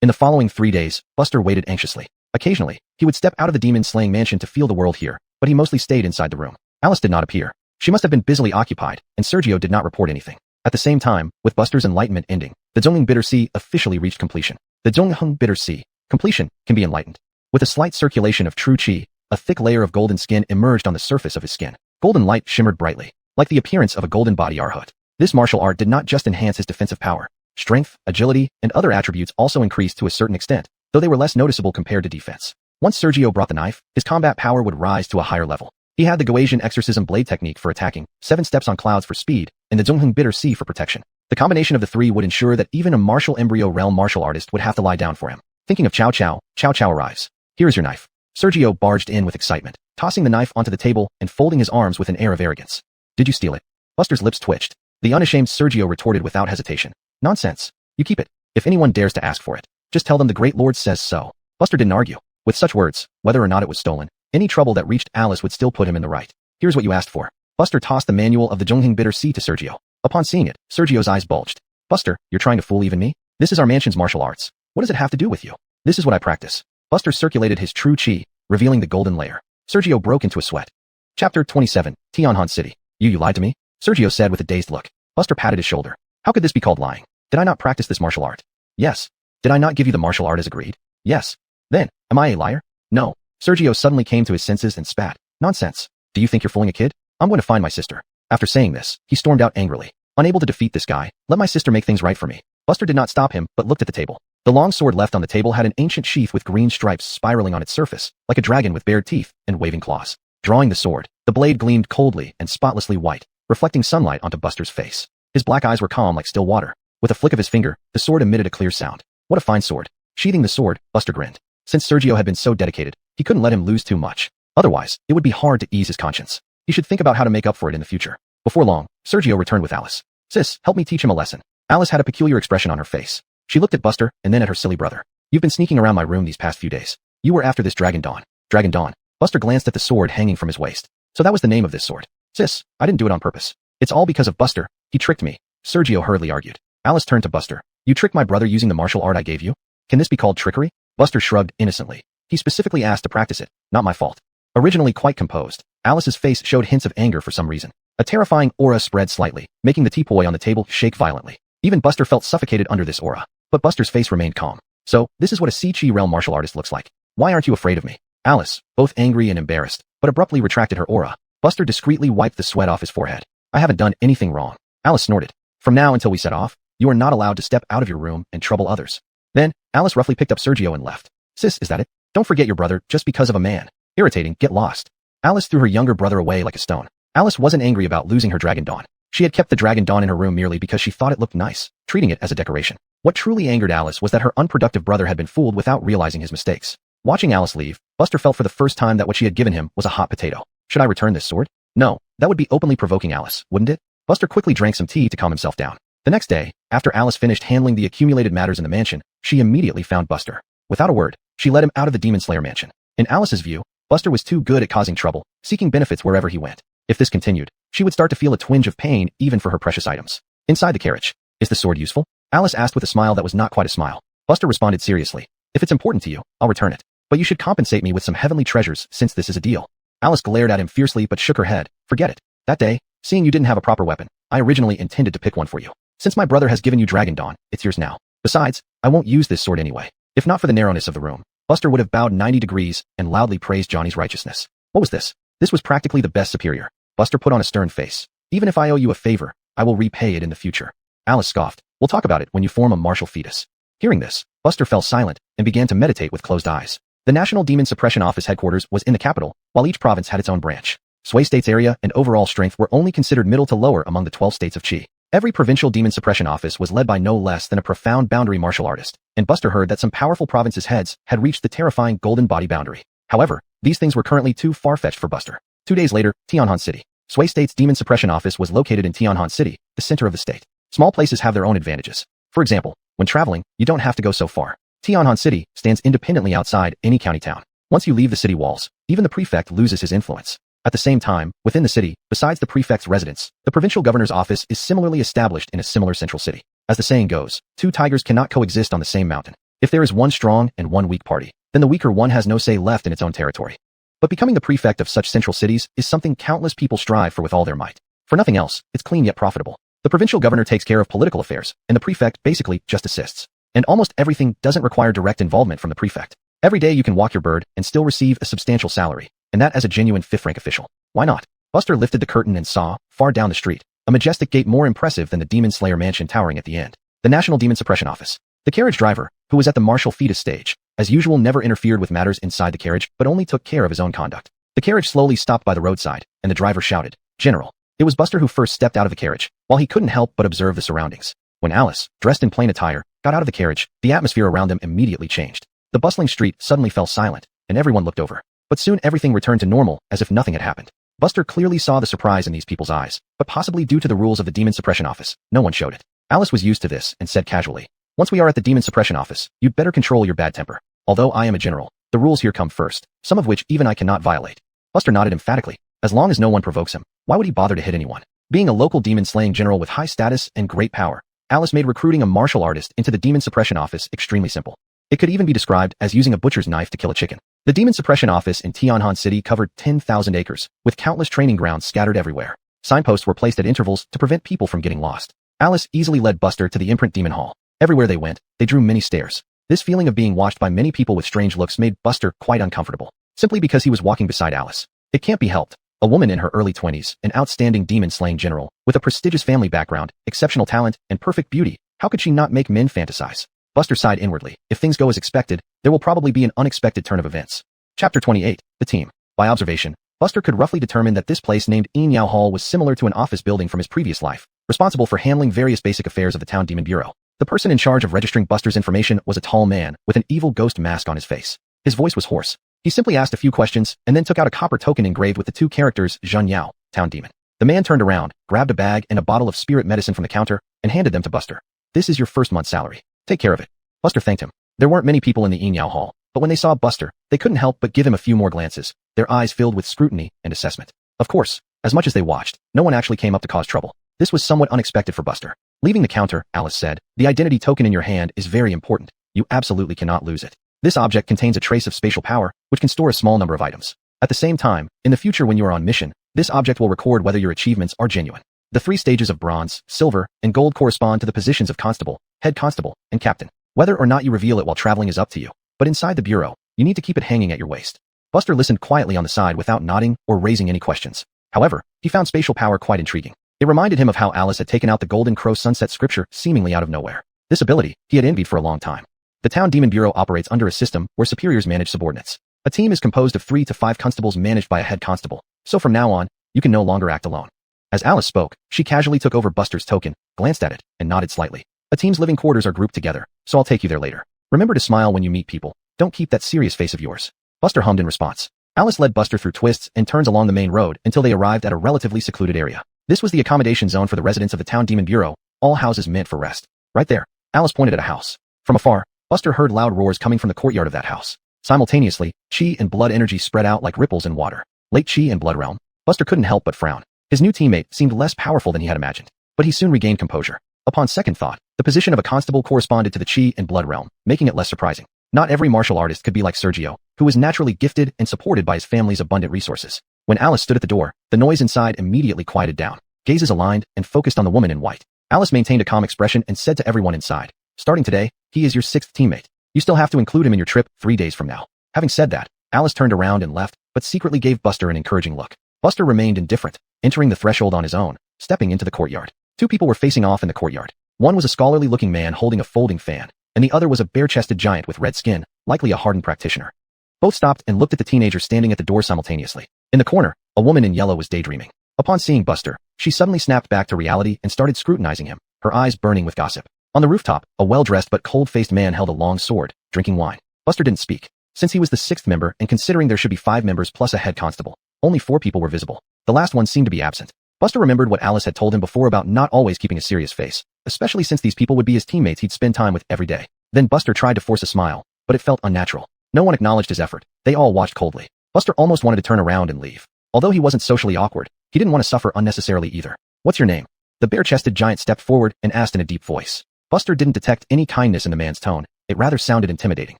In the following 3 days, Buster waited anxiously. Occasionally, he would step out of the demon-slaying mansion to feel the world here, but he mostly stayed inside the room. Alice did not appear. She must have been busily occupied, and Sergio did not report anything. At the same time, with Buster's enlightenment ending, the Zhongheng Bitter Sea officially reached completion. The Zhongheng Bitter Sea. Completion can be enlightened. With a slight circulation of true chi, a thick layer of golden skin emerged on the surface of his skin. Golden light shimmered brightly, like the appearance of a golden body arhat. This martial art did not just enhance his defensive power. Strength, agility, and other attributes also increased to a certain extent, though they were less noticeable compared to defense. Once Sergio brought the knife, his combat power would rise to a higher level. He had the Goasian exorcism blade technique for attacking, 7 steps on clouds for speed, and the Zhongheng Bitter Sea for protection. The combination of the 3 would ensure that even a martial embryo realm martial artist would have to lie down for him. Thinking of Chow Chow, Chow Chow arrives. Here is your knife. Sergio barged in with excitement, tossing the knife onto the table and folding his arms with an air of arrogance. Did you steal it? Buster's lips twitched. The unashamed Sergio retorted without hesitation. Nonsense. You keep it. If anyone dares to ask for it, just tell them the Great Lord says so. Buster didn't argue. With such words, whether or not it was stolen, any trouble that reached Alice would still put him in the right. Here's what you asked for. Buster tossed the manual of the Zhongheng Bitter Sea to Sergio. Upon seeing it, Sergio's eyes bulged. Buster, you're trying to fool even me? This is our mansion's martial arts. What does it have to do with you? This is what I practice. Buster circulated his true chi, revealing the golden layer. Sergio broke into a sweat. Chapter 27, Tianhan City. You lied to me? Sergio said with a dazed look. Buster patted his shoulder. How could this be called lying? Did I not practice this martial art? Yes. Did I not give you the martial art as agreed? Yes. Then, am I a liar? No. Sergio suddenly came to his senses and spat. Nonsense. Do you think you're fooling a kid? I'm going to find my sister. After saying this, he stormed out angrily. Unable to defeat this guy, let my sister make things right for me. Buster did not stop him, but looked at the table. The long sword left on the table had an ancient sheath with green stripes spiraling on its surface, like a dragon with bared teeth and waving claws. Drawing the sword, the blade gleamed coldly and spotlessly white, reflecting sunlight onto Buster's face. His black eyes were calm like still water. With a flick of his finger, the sword emitted a clear sound. What a fine sword. Sheathing the sword, Buster grinned. Since Sergio had been so dedicated, he couldn't let him lose too much. Otherwise, it would be hard to ease his conscience. He should think about how to make up for it in the future. Before long, Sergio returned with Alice. Sis, help me teach him a lesson. Alice had a peculiar expression on her face. She looked at Buster and then at her silly brother. You've been sneaking around my room these past few days. You were after this Dragon Dawn. Dragon Dawn. Buster glanced at the sword hanging from his waist. So that was the name of this sword. Sis, I didn't do it on purpose. It's all because of Buster. He tricked me. Sergio hurriedly argued. Alice turned to Buster. You tricked my brother using the martial art I gave you? Can this be called trickery? Buster shrugged innocently. He specifically asked to practice it. Not my fault. Originally quite composed, Alice's face showed hints of anger for some reason. A terrifying aura spread slightly, making the teapoy on the table shake violently. Even Buster felt suffocated under this aura. But Buster's face remained calm. So, this is what a Chi realm martial artist looks like. Why aren't you afraid of me? Alice, both angry and embarrassed, but abruptly retracted her aura. Buster discreetly wiped the sweat off his forehead. I haven't done anything wrong. Alice snorted. From now until we set off, you are not allowed to step out of your room and trouble others. Then, Alice roughly picked up Sergio and left. Sis, is that it? Don't forget your brother just because of a man. Irritating, get lost. Alice threw her younger brother away like a stone. Alice wasn't angry about losing her Dragon Dawn. She had kept the Dragon Dawn in her room merely because she thought it looked nice, treating it as a decoration. What truly angered Alice was that her unproductive brother had been fooled without realizing his mistakes. Watching Alice leave, Buster felt for the first time that what she had given him was a hot potato. Should I return this sword? No, that would be openly provoking Alice, wouldn't it? Buster quickly drank some tea to calm himself down. The next day, after Alice finished handling the accumulated matters in the mansion, she immediately found Buster. Without a word, she led him out of the Demon Slayer mansion. In Alice's view, Buster was too good at causing trouble, seeking benefits wherever he went. If this continued, she would start to feel a twinge of pain even for her precious items. Inside the carriage, is the sword useful? Alice asked with a smile that was not quite a smile. Buster responded seriously. If it's important to you, I'll return it. But you should compensate me with some heavenly treasures since this is a deal. Alice glared at him fiercely but shook her head. Forget it. That day, seeing you didn't have a proper weapon, I originally intended to pick one for you. Since my brother has given you Dragon Dawn, it's yours now. Besides, I won't use this sword anyway. If not for the narrowness of the room, Buster would have bowed 90 degrees and loudly praised Johnny's righteousness. What was this? This was practically the best superior. Buster put on a stern face. Even if I owe you a favor, I will repay it in the future. Alice scoffed. We'll talk about it when you form a martial fetus. Hearing this, Buster fell silent and began to meditate with closed eyes. The National Demon Suppression Office headquarters was in the capital, while each province had its own branch. Sway State's area and overall strength were only considered middle to lower among the 12 states of Chi. Every provincial demon suppression office was led by no less than a profound boundary martial artist, and Buster heard that some powerful provinces' heads had reached the terrifying golden body boundary. However, these things were currently too far-fetched for Buster. 2 days later, Tianhan City. Sway State's demon suppression office was located in Tianhan City, the center of the state. Small places have their own advantages. For example, when traveling, you don't have to go so far. Tianhan City stands independently outside any county town. Once you leave the city walls, even the prefect loses his influence. At the same time, within the city, besides the prefect's residence, the provincial governor's office is similarly established in a similar central city. As the saying goes, two tigers cannot coexist on the same mountain. If there is one strong and one weak party, then the weaker one has no say left in its own territory. But becoming the prefect of such central cities is something countless people strive for with all their might. For nothing else, it's clean yet profitable. The provincial governor takes care of political affairs, and the prefect basically just assists. And almost everything doesn't require direct involvement from the prefect. Every day you can walk your bird and still receive a substantial salary, and that as a genuine fifth-rank official. Why not? Buster lifted the curtain and saw, far down the street, a majestic gate more impressive than the Demon Slayer mansion towering at the end. The National Demon Suppression Office. The carriage driver, who was at the martial fetus stage, as usual never interfered with matters inside the carriage but only took care of his own conduct. The carriage slowly stopped by the roadside, and the driver shouted, "General." It was Buster who first stepped out of the carriage, while he couldn't help but observe the surroundings. When Alice, dressed in plain attire, got out of the carriage, the atmosphere around them immediately changed. The bustling street suddenly fell silent, and everyone looked over. But soon everything returned to normal, as if nothing had happened. Buster clearly saw the surprise in these people's eyes, but possibly due to the rules of the Demon Suppression Office, no one showed it. Alice was used to this and said casually, "Once we are at the Demon Suppression Office, you'd better control your bad temper. Although I am a general, the rules here come first, some of which even I cannot violate." Buster nodded emphatically. As long as no one provokes him, why would he bother to hit anyone? Being a local demon-slaying general with high status and great power, Alice made recruiting a martial artist into the Demon Suppression Office extremely simple. It could even be described as using a butcher's knife to kill a chicken. The Demon Suppression Office in Tianhan City covered 10,000 acres, with countless training grounds scattered everywhere. Signposts were placed at intervals to prevent people from getting lost. Alice easily led Buster to the imprint demon hall. Everywhere they went, they drew many stares. This feeling of being watched by many people with strange looks made Buster quite uncomfortable, simply because he was walking beside Alice. It can't be helped. A woman in her early 20s, an outstanding demon-slaying general, with a prestigious family background, exceptional talent, and perfect beauty, how could she not make men fantasize? Buster sighed inwardly. If things go as expected, there will probably be an unexpected turn of events. Chapter 28. The Team. By observation, Buster could roughly determine that this place named Enyao Hall was similar to an office building from his previous life, responsible for handling various basic affairs of the town demon bureau. The person in charge of registering Buster's information was a tall man with an evil ghost mask on his face. His voice was hoarse. He simply asked a few questions and then took out a copper token engraved with the two characters Zhen Yao, town demon. The man turned around, grabbed a bag and a bottle of spirit medicine from the counter, and handed them to Buster. This is your first month's salary. Take care of it. Buster thanked him. There weren't many people in the Enyao Hall, but when they saw Buster, they couldn't help but give him a few more glances, their eyes filled with scrutiny and assessment. Of course, as much as they watched, no one actually came up to cause trouble. This was somewhat unexpected for Buster. Leaving the counter, Alice said, the identity token in your hand is very important. You absolutely cannot lose it. This object contains a trace of spatial power, which can store a small number of items. At the same time, in the future when you are on mission, this object will record whether your achievements are genuine. The 3 stages of bronze, silver, and gold correspond to the positions of constable, head constable, and captain. Whether or not you reveal it while traveling is up to you, but inside the bureau, you need to keep it hanging at your waist. Buster listened quietly on the side without nodding or raising any questions. However, he found spatial power quite intriguing. It reminded him of how Alice had taken out the Golden Crow Sunset scripture seemingly out of nowhere. This ability, he had envied for a long time. The town demon bureau operates under a system where superiors manage subordinates. A team is composed of 3 to 5 constables managed by a head constable, so from now on, you can no longer act alone. As Alice spoke, she casually took over Buster's token, glanced at it, and nodded slightly. A team's living quarters are grouped together, so I'll take you there later. Remember to smile when you meet people. Don't keep that serious face of yours. Buster hummed in response. Alice led Buster through twists and turns along the main road until they arrived at a relatively secluded area. This was the accommodation zone for the residents of the town demon bureau, all houses meant for rest. Right there, Alice pointed at a house. From afar, Buster heard loud roars coming from the courtyard of that house. Simultaneously, chi and blood energy spread out like ripples in water. Late chi and blood realm. Buster couldn't help but frown. His new teammate seemed less powerful than he had imagined, but he soon regained composure. Upon second thought, the position of a constable corresponded to the chi and blood realm, making it less surprising. Not every martial artist could be like Sergio, who was naturally gifted and supported by his family's abundant resources. When Alice stood at the door, the noise inside immediately quieted down. Gazes aligned and focused on the woman in white. Alice maintained a calm expression and said to everyone inside, starting today, he is your 6th teammate. You still have to include him in your trip 3 days from now. Having said that, Alice turned around and left, but secretly gave Buster an encouraging look. Buster remained indifferent, entering the threshold on his own, stepping into the courtyard. 2 people were facing off in the courtyard. One was a scholarly-looking man holding a folding fan, and the other was a bare-chested giant with red skin, likely a hardened practitioner. Both stopped and looked at the teenager standing at the door simultaneously. In the corner, a woman in yellow was daydreaming. Upon seeing Buster, she suddenly snapped back to reality and started scrutinizing him, her eyes burning with gossip. On the rooftop, a well-dressed but cold-faced man held a long sword, drinking wine. Buster didn't speak. Since he was the 6th member and considering there should be 5 members plus a head constable, only 4 people were visible. The last one seemed to be absent. Buster remembered what Alice had told him before about not always keeping a serious face, especially since these people would be his teammates he'd spend time with every day. Then Buster tried to force a smile, but it felt unnatural. No one acknowledged his effort. They all watched coldly. Buster almost wanted to turn around and leave. Although he wasn't socially awkward, he didn't want to suffer unnecessarily either. What's your name? The bare-chested giant stepped forward and asked in a deep voice. Buster didn't detect any kindness in the man's tone. It rather sounded intimidating.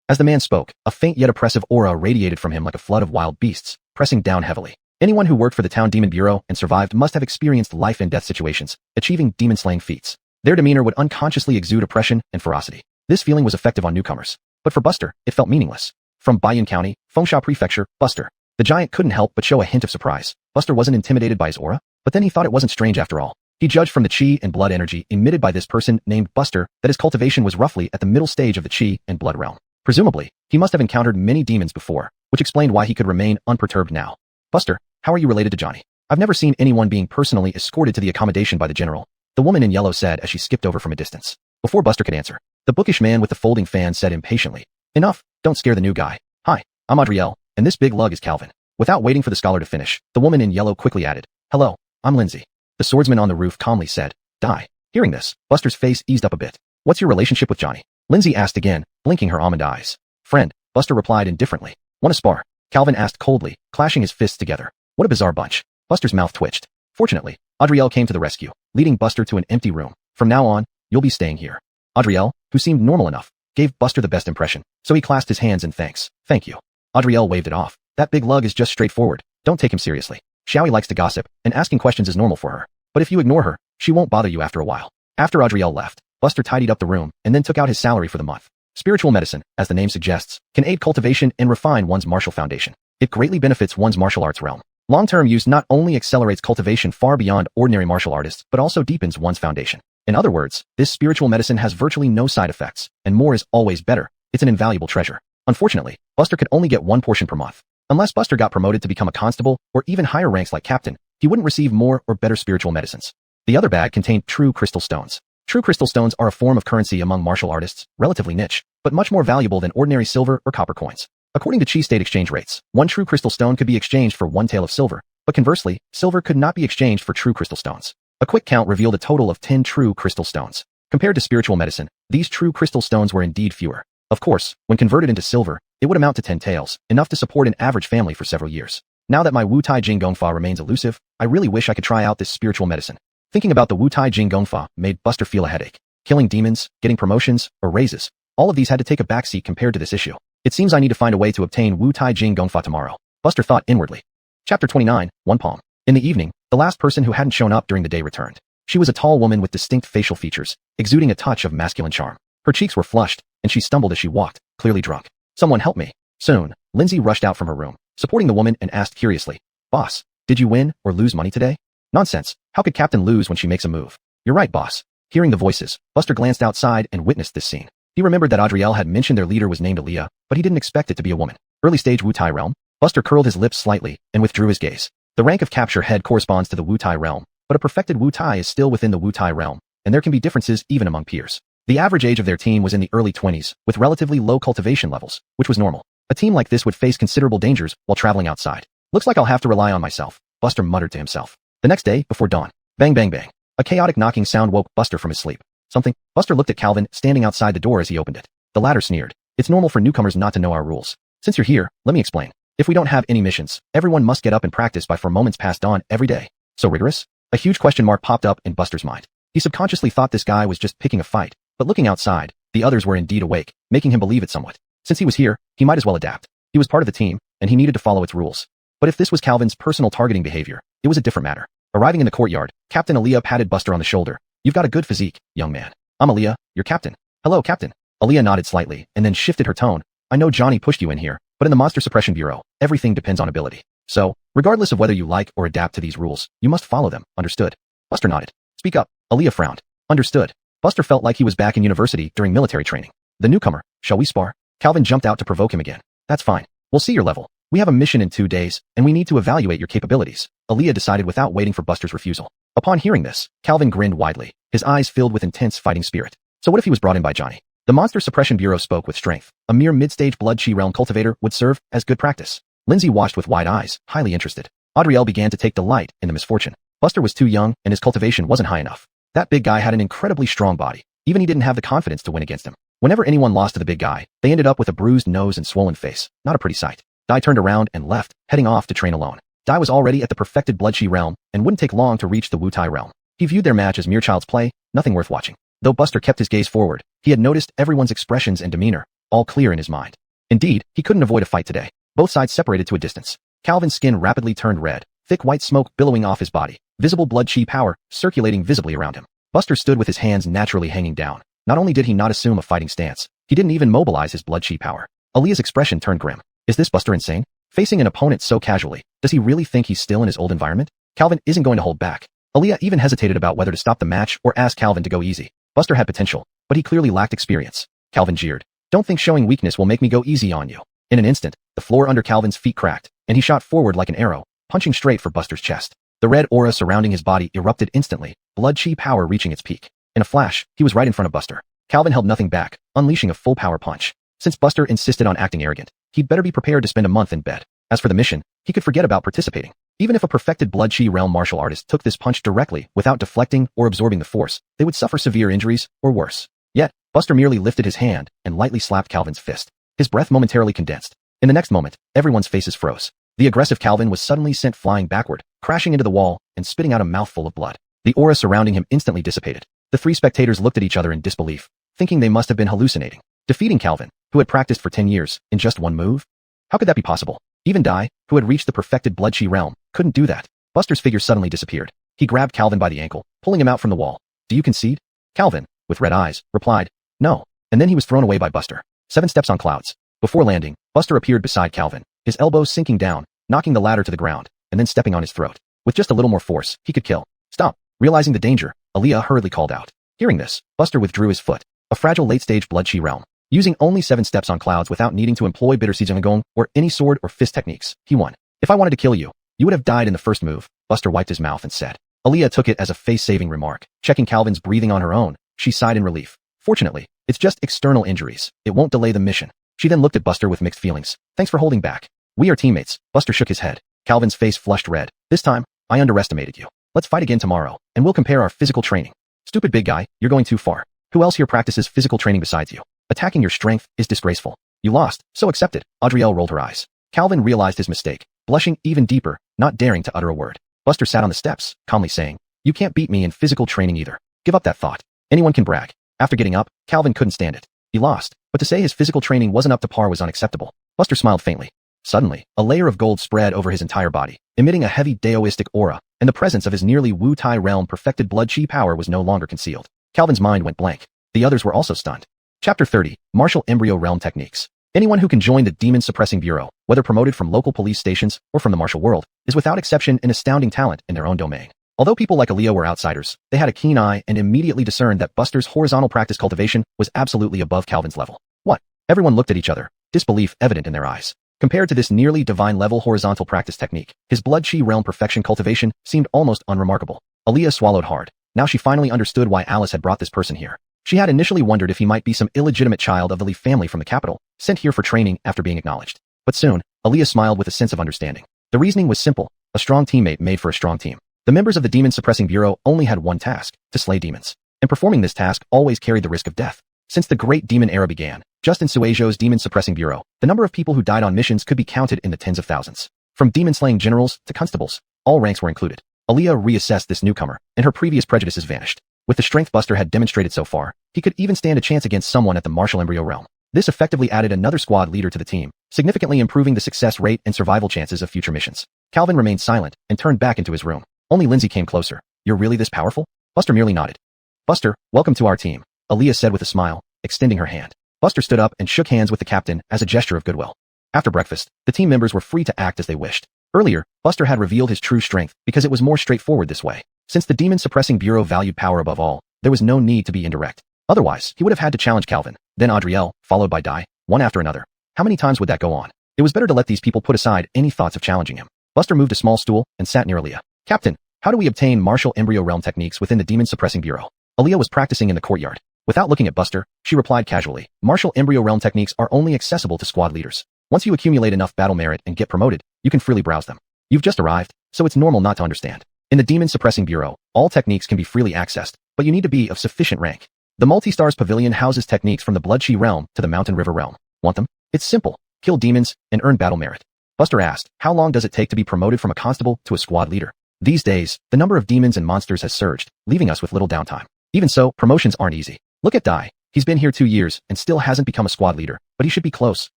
As the man spoke, a faint yet oppressive aura radiated from him like a flood of wild beasts, pressing down heavily. Anyone who worked for the town demon bureau and survived must have experienced life and death situations, achieving demon-slaying feats. Their demeanor would unconsciously exude oppression and ferocity. This feeling was effective on newcomers. But for Buster, it felt meaningless. From Baiyun County, Fengsha Prefecture, Buster. The giant couldn't help but show a hint of surprise. Buster wasn't intimidated by his aura, but then he thought it wasn't strange after all. He judged from the chi and blood energy emitted by this person named Buster that his cultivation was roughly at the middle stage of the chi and blood realm. Presumably, he must have encountered many demons before, which explained why he could remain unperturbed now. Buster, how are you related to Johnny? I've never seen anyone being personally escorted to the accommodation by the general, the woman in yellow said as she skipped over from a distance. Before Buster could answer, the bookish man with the folding fan said impatiently, Enough, don't scare the new guy. Hi, I'm Adriel, and this big lug is Calvin. Without waiting for the scholar to finish, the woman in yellow quickly added, Hello, I'm Lindsay. The swordsman on the roof calmly said, Die. Hearing this, Buster's face eased up a bit. What's your relationship with Johnny? Lindsay asked again, blinking her almond eyes. Friend, Buster replied indifferently. Wanna spar? Calvin asked coldly, clashing his fists together. What a bizarre bunch. Buster's mouth twitched. Fortunately, Adriel came to the rescue, leading Buster to an empty room. From now on, you'll be staying here. Adriel, who seemed normal enough, gave Buster the best impression, so he clasped his hands in thanks. Thank you. Adriel waved it off. That big lug is just straightforward. Don't take him seriously. Xiaoi likes to gossip, and asking questions is normal for her. But if you ignore her, she won't bother you after a while. After Adriel left, Buster tidied up the room and then took out his salary for the month. Spiritual medicine, as the name suggests, can aid cultivation and refine one's martial foundation. It greatly benefits one's martial arts realm. Long-term use not only accelerates cultivation far beyond ordinary martial artists, but also deepens one's foundation. In other words, this spiritual medicine has virtually no side effects, and more is always better. It's an invaluable treasure. Unfortunately, Buster could only get one portion per month. Unless Buster got promoted to become a constable, or even higher ranks like captain, he wouldn't receive more or better spiritual medicines. The other bag contained true crystal stones. True crystal stones are a form of currency among martial artists, relatively niche, but much more valuable than ordinary silver or copper coins. According to Chi state exchange rates, one true crystal stone could be exchanged for one tael of silver, but conversely, silver could not be exchanged for true crystal stones. A quick count revealed a total of 10 true crystal stones. Compared to spiritual medicine, these true crystal stones were indeed fewer. Of course, when converted into silver, it would amount to 10 taels, enough to support an average family for several years. Now that my Wu Tai Jing Gong Fa remains elusive, I really wish I could try out this spiritual medicine. Thinking about the Wu Tai Jing Gong Fa made Buster feel a headache. Killing demons, getting promotions, or raises, all of these had to take a backseat compared to this issue. It seems I need to find a way to obtain Wu Tai Jing Gong Fa tomorrow, Buster thought inwardly. Chapter 29, One Palm. In the evening, the last person who hadn't shown up during the day returned. She was a tall woman with distinct facial features, exuding a touch of masculine charm. Her cheeks were flushed, and she stumbled as she walked, clearly drunk. Someone help me. Soon, Lindsay rushed out from her room, supporting the woman and asked curiously, Boss, did you win or lose money today? Nonsense, how could Captain lose when she makes a move? You're right, boss. Hearing the voices, Buster glanced outside and witnessed this scene. He remembered that Adriel had mentioned their leader was named Aaliyah, but he didn't expect it to be a woman. Early stage Wu Tai realm. Buster curled his lips slightly and withdrew his gaze. The rank of capture head corresponds to the Wu Tai realm, but a perfected Wu Tai is still within the Wu Tai realm, and there can be differences even among peers. The average age of their team was in the early 20s, with relatively low cultivation levels, which was normal. A team like this would face considerable dangers while traveling outside. Looks like I'll have to rely on myself, Buster muttered to himself. The next day, before dawn, bang bang bang. A chaotic knocking sound woke Buster from his sleep. Something? Buster looked at Calvin, standing outside the door as he opened it. The latter sneered. It's normal for newcomers not to know our rules. Since you're here, let me explain. If we don't have any missions, everyone must get up and practice by 4 moments past dawn every day. So rigorous? A huge question mark popped up in Buster's mind. He subconsciously thought this guy was just picking a fight, but looking outside, the others were indeed awake, making him believe it somewhat. Since he was here, he might as well adapt. He was part of the team, and he needed to follow its rules. But if this was Calvin's personal targeting behavior, it was a different matter. Arriving in the courtyard, Captain Aaliyah patted Buster on the shoulder. You've got a good physique, young man. I'm Aaliyah, your captain. Hello, Captain. Aaliyah nodded slightly, and then shifted her tone. I know Johnny pushed you in here, but in the Monster Suppression Bureau, everything depends on ability. So, regardless of whether you like or adapt to these rules, you must follow them, understood? Buster nodded. Speak up. Aaliyah frowned. Understood. Buster felt like he was back in university during military training. The newcomer, shall we spar? Calvin jumped out to provoke him again. That's fine. We'll see your level. We have a mission in 2 days, and we need to evaluate your capabilities, Aaliyah decided without waiting for Buster's refusal. Upon hearing this, Calvin grinned widely, his eyes filled with intense fighting spirit. So what if he was brought in by Johnny? The Monster Suppression Bureau spoke with strength. A mere mid-stage blood chi realm cultivator would serve as good practice. Lindsay watched with wide eyes, highly interested. Adriel began to take delight in the misfortune. Buster was too young, and his cultivation wasn't high enough. That big guy had an incredibly strong body. Even he didn't have the confidence to win against him. Whenever anyone lost to the big guy, they ended up with a bruised nose and swollen face. Not a pretty sight. Dai turned around and left, heading off to train alone. Dai was already at the perfected blood chi realm, and wouldn't take long to reach the Wu Tai realm. He viewed their match as mere child's play, nothing worth watching. Though Buster kept his gaze forward, he had noticed everyone's expressions and demeanor, all clear in his mind. Indeed, he couldn't avoid a fight today. Both sides separated to a distance. Calvin's skin rapidly turned red, thick white smoke billowing off his body, visible blood chi power circulating visibly around him. Buster stood with his hands naturally hanging down. Not only did he not assume a fighting stance, he didn't even mobilize his blood chi power. Aaliyah's expression turned grim. Is this Buster insane? Facing an opponent so casually, does he really think he's still in his old environment? Calvin isn't going to hold back. Aaliyah even hesitated about whether to stop the match or ask Calvin to go easy. Buster had potential, but he clearly lacked experience. Calvin jeered. Don't think showing weakness will make me go easy on you. In an instant, the floor under Calvin's feet cracked, and he shot forward like an arrow, punching straight for Buster's chest. The red aura surrounding his body erupted instantly, blood chi power reaching its peak. In a flash, he was right in front of Buster. Calvin held nothing back, unleashing a full power punch. Since Buster insisted on acting arrogant, he'd better be prepared to spend a month in bed. As for the mission, he could forget about participating. Even if a perfected blood chi realm martial artist took this punch directly without deflecting or absorbing the force, they would suffer severe injuries, or worse. Yet, Buster merely lifted his hand and lightly slapped Calvin's fist. His breath momentarily condensed. In the next moment, everyone's faces froze. The aggressive Calvin was suddenly sent flying backward, crashing into the wall and spitting out a mouthful of blood. The aura surrounding him instantly dissipated. The 3 spectators looked at each other in disbelief, thinking they must have been hallucinating. Defeating Calvin, who had practiced for 10 years, in just one move? How could that be possible? Even Dai, who had reached the perfected blood chi realm, couldn't do that. Buster's figure suddenly disappeared. He grabbed Calvin by the ankle, pulling him out from the wall. Do you concede? Calvin, with red eyes, replied, "No." And then he was thrown away by Buster. 7 steps on clouds. Before landing, Buster appeared beside Calvin, his elbows sinking down, knocking the latter to the ground, and then stepping on his throat. With just a little more force, he could kill. "Stop." Realizing the danger, Aaliyah hurriedly called out. Hearing this, Buster withdrew his foot. A fragile late-stage blood chi realm. Using only 7 steps on clouds without needing to employ bitter Gong or any sword or fist techniques, he won. "If I wanted to kill you, you would have died in the first move," Buster wiped his mouth and said. Aaliyah took it as a face-saving remark. Checking Calvin's breathing on her own, she sighed in relief. Fortunately, it's just external injuries. It won't delay the mission. She then looked at Buster with mixed feelings. "Thanks for holding back. We are teammates." Buster shook his head. Calvin's face flushed red. "This time, I underestimated you. Let's fight again tomorrow, and we'll compare our physical training." "Stupid big guy, you're going too far. Who else here practices physical training besides you? Attacking your strength is disgraceful. You lost, so accept it." Adrielle rolled her eyes. Calvin realized his mistake, blushing even deeper, not daring to utter a word. Buster sat on the steps, calmly saying, "You can't beat me in physical training either. Give up that thought. Anyone can brag." After getting up, Calvin couldn't stand it. He lost, but to say his physical training wasn't up to par was unacceptable. Buster smiled faintly. Suddenly, a layer of gold spread over his entire body, emitting a heavy Daoistic aura, and the presence of his nearly Wu-Tai realm perfected blood chi power was no longer concealed. Calvin's mind went blank. The others were also stunned. Chapter 30, Martial Embryo Realm Techniques. Anyone who can join the Demon Suppressing Bureau, whether promoted from local police stations or from the martial world, is without exception an astounding talent in their own domain. Although people like Aaliyah were outsiders, they had a keen eye and immediately discerned that Buster's horizontal practice cultivation was absolutely above Calvin's level. What? Everyone looked at each other, disbelief evident in their eyes. Compared to this nearly divine-level horizontal practice technique, his blood chi realm perfection cultivation seemed almost unremarkable. Aaliyah swallowed hard. Now she finally understood why Alice had brought this person here. She had initially wondered if he might be some illegitimate child of the Lee family from the capital, sent here for training after being acknowledged. But soon, Aaliyah smiled with a sense of understanding. The reasoning was simple. A strong teammate made for a strong team. The members of the Demon Suppressing Bureau only had one task, to slay demons. And performing this task always carried the risk of death. Since the Great Demon Era began, just in Suizhou's Demon Suppressing Bureau, the number of people who died on missions could be counted in the tens of thousands. From demon-slaying generals to constables, all ranks were included. Aaliyah reassessed this newcomer, and her previous prejudices vanished. With the strength Buster had demonstrated so far, he could even stand a chance against someone at the martial embryo realm. This effectively added another squad leader to the team, significantly improving the success rate and survival chances of future missions. Calvin remained silent and turned back into his room. Only Lindsay came closer. "You're really this powerful?" Buster merely nodded. "Buster, welcome to our team," Aaliyah said with a smile, extending her hand. Buster stood up and shook hands with the captain as a gesture of goodwill. After breakfast, the team members were free to act as they wished. Earlier, Buster had revealed his true strength because it was more straightforward this way. Since the Demon Suppressing Bureau valued power above all, there was no need to be indirect. Otherwise, he would have had to challenge Calvin, then Adrielle, followed by Dai, one after another. How many times would that go on? It was better to let these people put aside any thoughts of challenging him. Buster moved a small stool and sat near Aaliyah. "Captain, how do we obtain martial embryo realm techniques within the Demon Suppressing Bureau?" Aaliyah was practicing in the courtyard. Without looking at Buster, she replied casually, "Martial embryo realm techniques are only accessible to squad leaders. Once you accumulate enough battle merit and get promoted, you can freely browse them. You've just arrived, so it's normal not to understand. In the Demon Suppressing Bureau, all techniques can be freely accessed, but you need to be of sufficient rank. The Multi-Stars Pavilion houses techniques from the Blood Chi realm to the Mountain River realm. Want them? It's simple. Kill demons and earn battle merit." Buster asked, "How long does it take to be promoted from a constable to a squad leader?" These days, the number of demons and monsters has surged, leaving us with little downtime. Even so, promotions aren't easy. Look at Dai. He's been here 2 years and still hasn't become a squad leader, but he should be close,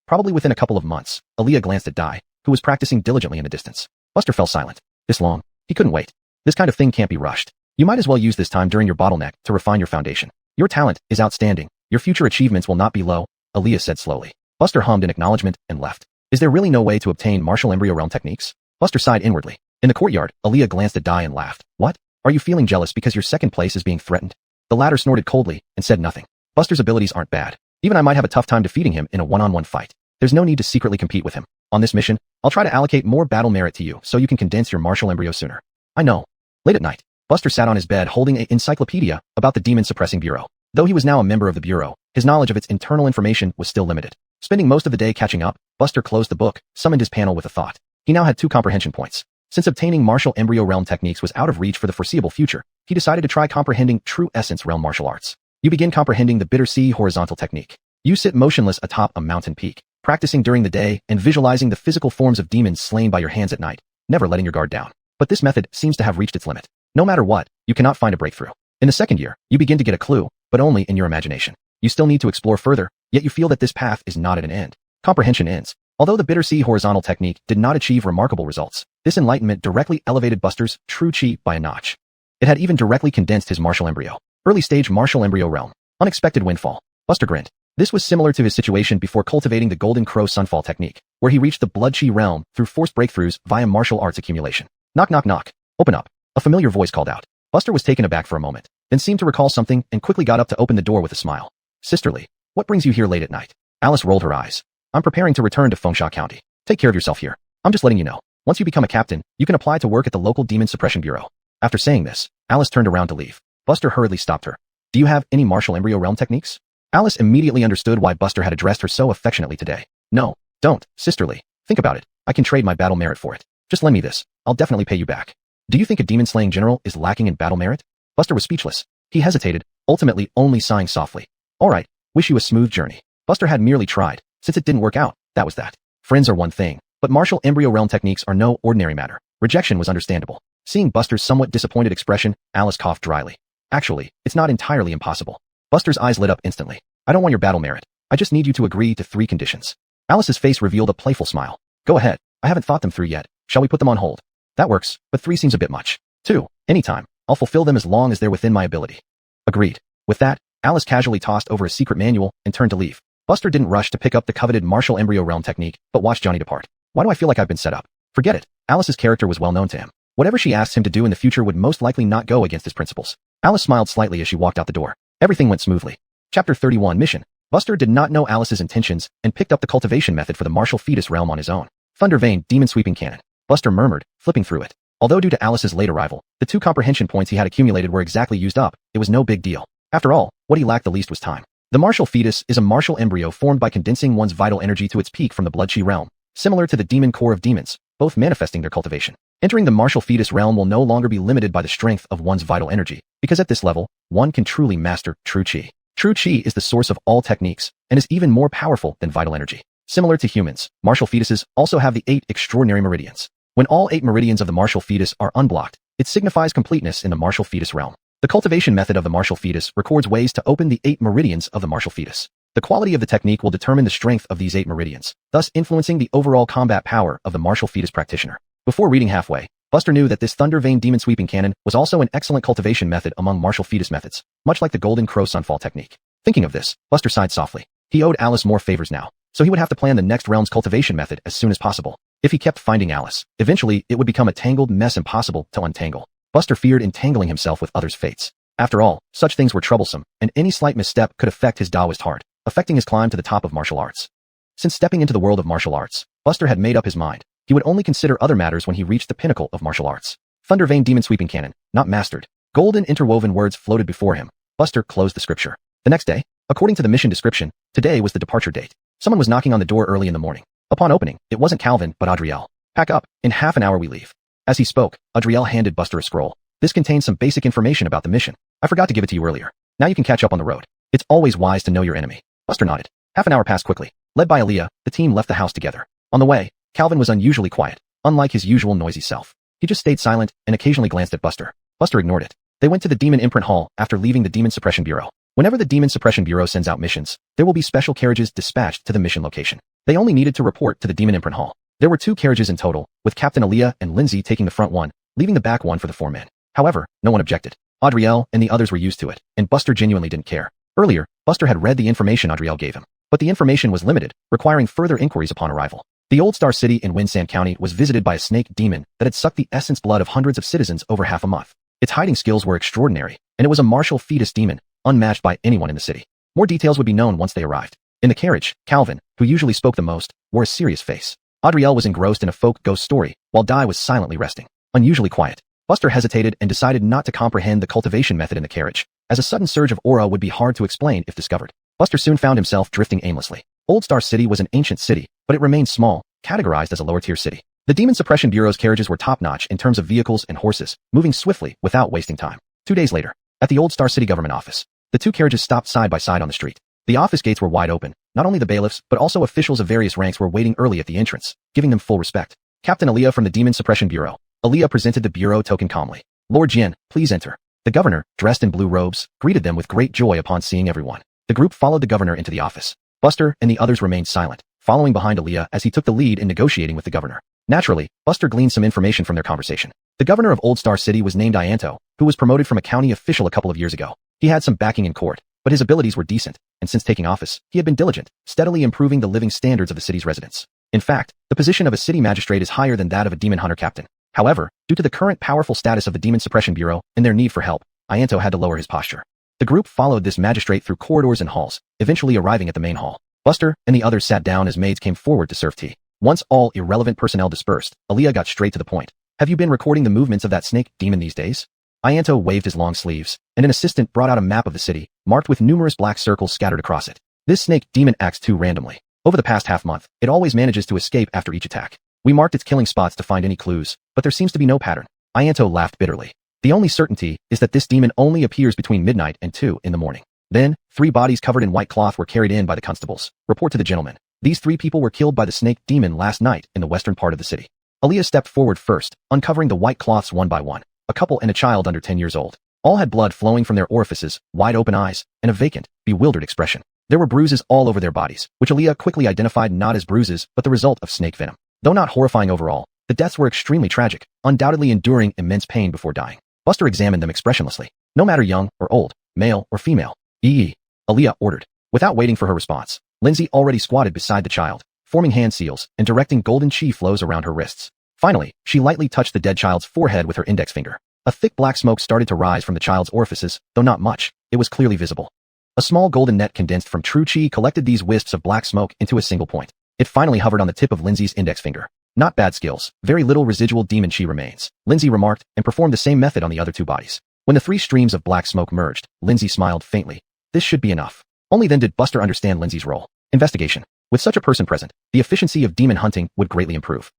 probably within a couple of months. Aaliyah glanced at Dai, who was practicing diligently in the distance. Buster fell silent. This long? He couldn't wait. This kind of thing can't be rushed. You might as well use this time during your bottleneck to refine your foundation. Your talent is outstanding. Your future achievements will not be low, Aaliyah said slowly. Buster hummed in acknowledgement and left. Is there really no way to obtain martial embryo realm techniques? Buster sighed inwardly. In the courtyard, Aaliyah glanced at Dai and laughed. What? Are you feeling jealous because your second place is being threatened? The latter snorted coldly and said nothing. Buster's abilities aren't bad. Even I might have a tough time defeating him in a one-on-one fight. There's no need to secretly compete with him. On this mission, I'll try to allocate more battle merit to you so you can condense your martial embryo sooner. I know. Late at night, Buster sat on his bed holding an encyclopedia about the Demon Suppressing Bureau. Though he was now a member of the Bureau, his knowledge of its internal information was still limited. Spending most of the day catching up, Buster closed the book, summoned his panel with a thought. He now had 2 comprehension points. Since obtaining martial embryo realm techniques was out of reach for the foreseeable future, he decided to try comprehending true essence realm martial arts. You begin comprehending the Bitter Sea horizontal technique. You sit motionless atop a mountain peak, practicing during the day and visualizing the physical forms of demons slain by your hands at night, never letting your guard down. But this method seems to have reached its limit. No matter what, you cannot find a breakthrough. In the second year, you begin to get a clue, but only in your imagination. You still need to explore further, yet you feel that this path is not at an end. Comprehension ends. Although the Bitter Sea horizontal technique did not achieve remarkable results, this enlightenment directly elevated Buster's true chi by a notch. It had even directly condensed his martial embryo. Early stage martial embryo realm. Unexpected windfall. Buster grinned. This was similar to his situation before cultivating the Golden Crow Sunfall technique, where he reached the Blood Chi realm through forced breakthroughs via martial arts accumulation. Knock knock knock. Open up. A familiar voice called out. Buster was taken aback for a moment, then seemed to recall something and quickly got up to open the door with a smile. Sisterly, what brings you here late at night? Alice rolled her eyes. I'm preparing to return to Fengsha County. Take care of yourself here. I'm just letting you know. Once you become a captain, you can apply to work at the local Demon Suppression Bureau. After saying this, Alice turned around to leave. Buster hurriedly stopped her. Do you have any martial embryo realm techniques? Alice immediately understood why Buster had addressed her so affectionately today. No, don't, sisterly. Think about it. I can trade my battle merit for it. Just lend me this. I'll definitely pay you back. Do you think a demon-slaying general is lacking in battle merit? Buster was speechless. He hesitated, ultimately only sighing softly. All right, wish you a smooth journey. Buster had merely tried. Since it didn't work out, that was that. Friends are one thing, but martial embryo realm techniques are no ordinary matter. Rejection was understandable. Seeing Buster's somewhat disappointed expression, Alice coughed dryly. Actually, it's not entirely impossible. Buster's eyes lit up instantly. I don't want your battle merit. I just need you to agree to 3 conditions. Alice's face revealed a playful smile. Go ahead. I haven't thought them through yet. Shall we put them on hold? That works, but 3 seems a bit much. 2. Anytime. I'll fulfill them as long as they're within my ability. Agreed. With that, Alice casually tossed over a secret manual and turned to leave. Buster didn't rush to pick up the coveted martial embryo realm technique, but watched Johnny depart. Why do I feel like I've been set up? Forget it. Alice's character was well known to him. Whatever she asked him to do in the future would most likely not go against his principles. Alice smiled slightly as she walked out the door. Everything went smoothly. Chapter 31 Mission. Buster did not know Alice's intentions and picked up the cultivation method for the martial fetus realm on his own. Thunder Vein Demon Sweeping Cannon. Buster murmured, flipping through it. Although due to Alice's late arrival, the 2 comprehension points he had accumulated were exactly used up, it was no big deal. After all, what he lacked the least was time. The martial fetus is a martial embryo formed by condensing one's vital energy to its peak from the Blood Chi realm, similar to the demon core of demons, both manifesting their cultivation. Entering the martial fetus realm will no longer be limited by the strength of one's vital energy, because at this level, one can truly master true chi. True chi is the source of all techniques, and is even more powerful than vital energy. Similar to humans, martial fetuses also have the 8 extraordinary meridians. When all 8 meridians of the martial fetus are unblocked, it signifies completeness in the martial fetus realm. The cultivation method of the martial fetus records ways to open the 8 meridians of the martial fetus. The quality of the technique will determine the strength of these 8 meridians, thus influencing the overall combat power of the martial fetus practitioner. Before reading halfway, Buster knew that this Thunder Vein Demon Sweeping Cannon was also an excellent cultivation method among martial fetus methods, much like the Golden Crow Sunfall technique. Thinking of this, Buster sighed softly. He owed Alice more favors now, so he would have to plan the next realm's cultivation method as soon as possible. If he kept finding Alice, eventually it would become a tangled mess impossible to untangle. Buster feared entangling himself with others' fates. After all, such things were troublesome, and any slight misstep could affect his Taoist heart, affecting his climb to the top of martial arts. Since stepping into the world of martial arts, Buster had made up his mind. He would only consider other matters when he reached the pinnacle of martial arts. Thunder Vein Demon Sweeping Cannon, not mastered. Golden interwoven words floated before him. Buster closed the scripture. The next day, according to the mission description, today was the departure date. Someone was knocking on the door early in the morning. Upon opening, it wasn't Calvin, but Adriel. Pack up. In half an hour we leave. As he spoke, Adriel handed Buster a scroll. This contains some basic information about the mission. I forgot to give it to you earlier. Now you can catch up on the road. It's always wise to know your enemy. Buster nodded. Half an hour passed quickly. Led by Aaliyah, the team left the house together. On the way, Calvin was unusually quiet, unlike his usual noisy self. He just stayed silent and occasionally glanced at Buster. Buster ignored it. They went to the Demon Imprint Hall after leaving the Demon Suppression Bureau. Whenever the Demon Suppression Bureau sends out missions, there will be special carriages dispatched to the mission location. They only needed to report to the Demon Imprint Hall. There were 2 carriages in total, with Captain Aaliyah and Lindsay taking the front one, leaving the back one for the 4 men. However, no one objected. Adriel and the others were used to it, and Buster genuinely didn't care. Earlier, Buster had read the information Adriel gave him, but the information was limited, requiring further inquiries upon arrival. The Old Star City in Winsand County was visited by a snake demon that had sucked the essence blood of hundreds of citizens over half a month. Its hiding skills were extraordinary, and it was a martial fetus demon, unmatched by anyone in the city. More details would be known once they arrived. In the carriage, Calvin, who usually spoke the most, wore a serious face. Adriel was engrossed in a folk ghost story, while Dai was silently resting. Unusually quiet. Buster hesitated and decided not to comprehend the cultivation method in the carriage, as a sudden surge of aura would be hard to explain if discovered. Buster soon found himself drifting aimlessly. Old Star City was an ancient city, but it remained small, categorized as a lower-tier city. The Demon Suppression Bureau's carriages were top-notch in terms of vehicles and horses, moving swiftly without wasting time. 2 days later, at the Old Star City government office, the 2 carriages stopped side by side on the street. The office gates were wide open. Not only the bailiffs, but also officials of various ranks were waiting early at the entrance, giving them full respect. Captain Aaliyah from the Demon Suppression Bureau. Aaliyah presented the bureau token calmly. Lord Jin, please enter. The governor, dressed in blue robes, greeted them with great joy upon seeing everyone. The group followed the governor into the office. Buster and the others remained silent, following behind Aaliyah as he took the lead in negotiating with the governor. Naturally, Buster gleaned some information from their conversation. The governor of Old Star City was named Ianto, who was promoted from a county official a couple of years ago. He had some backing in court, but his abilities were decent, and since taking office, he had been diligent, steadily improving the living standards of the city's residents. In fact, the position of a city magistrate is higher than that of a demon hunter captain. However, due to the current powerful status of the Demon Suppression Bureau and their need for help, Ianto had to lower his posture. The group followed this magistrate through corridors and halls, eventually arriving at the main hall. Buster and the others sat down as maids came forward to serve tea. Once all irrelevant personnel dispersed, Aaliyah got straight to the point. Have you been recording the movements of that snake demon these days? Ianto waved his long sleeves, and an assistant brought out a map of the city, marked with numerous black circles scattered across it. This snake demon acts too randomly. Over the past half-month, it always manages to escape after each attack. We marked its killing spots to find any clues, but there seems to be no pattern. Ianto laughed bitterly. The only certainty is that this demon only appears between midnight and 2 in the morning. Then, 3 bodies covered in white cloth were carried in by the constables. Report to the gentleman. These 3 people were killed by the snake demon last night in the western part of the city. Aaliyah stepped forward first, uncovering the white cloths one by one. A couple and a child under 10 years old. All had blood flowing from their orifices, wide open eyes, and a vacant, bewildered expression. There were bruises all over their bodies, which Aaliyah quickly identified not as bruises but the result of snake venom. Though not horrifying overall, the deaths were extremely tragic, undoubtedly enduring immense pain before dying. Buster examined them expressionlessly. No matter young or old, male or female. Aaliyah ordered. Without waiting for her response, Lindsay already squatted beside the child, forming hand seals and directing golden chi flows around her wrists. Finally, she lightly touched the dead child's forehead with her index finger. A thick black smoke started to rise from the child's orifices, though not much. It was clearly visible. A small golden net condensed from true chi collected these wisps of black smoke into a single point. It finally hovered on the tip of Lindsay's index finger. Not bad skills, very little residual demon chi remains, Lindsay remarked, and performed the same method on the other 2 bodies. When the 3 streams of black smoke merged, Lindsay smiled faintly. This should be enough. Only then did Buster understand Lindsay's role. Investigation. With such a person present, the efficiency of demon hunting would greatly improve.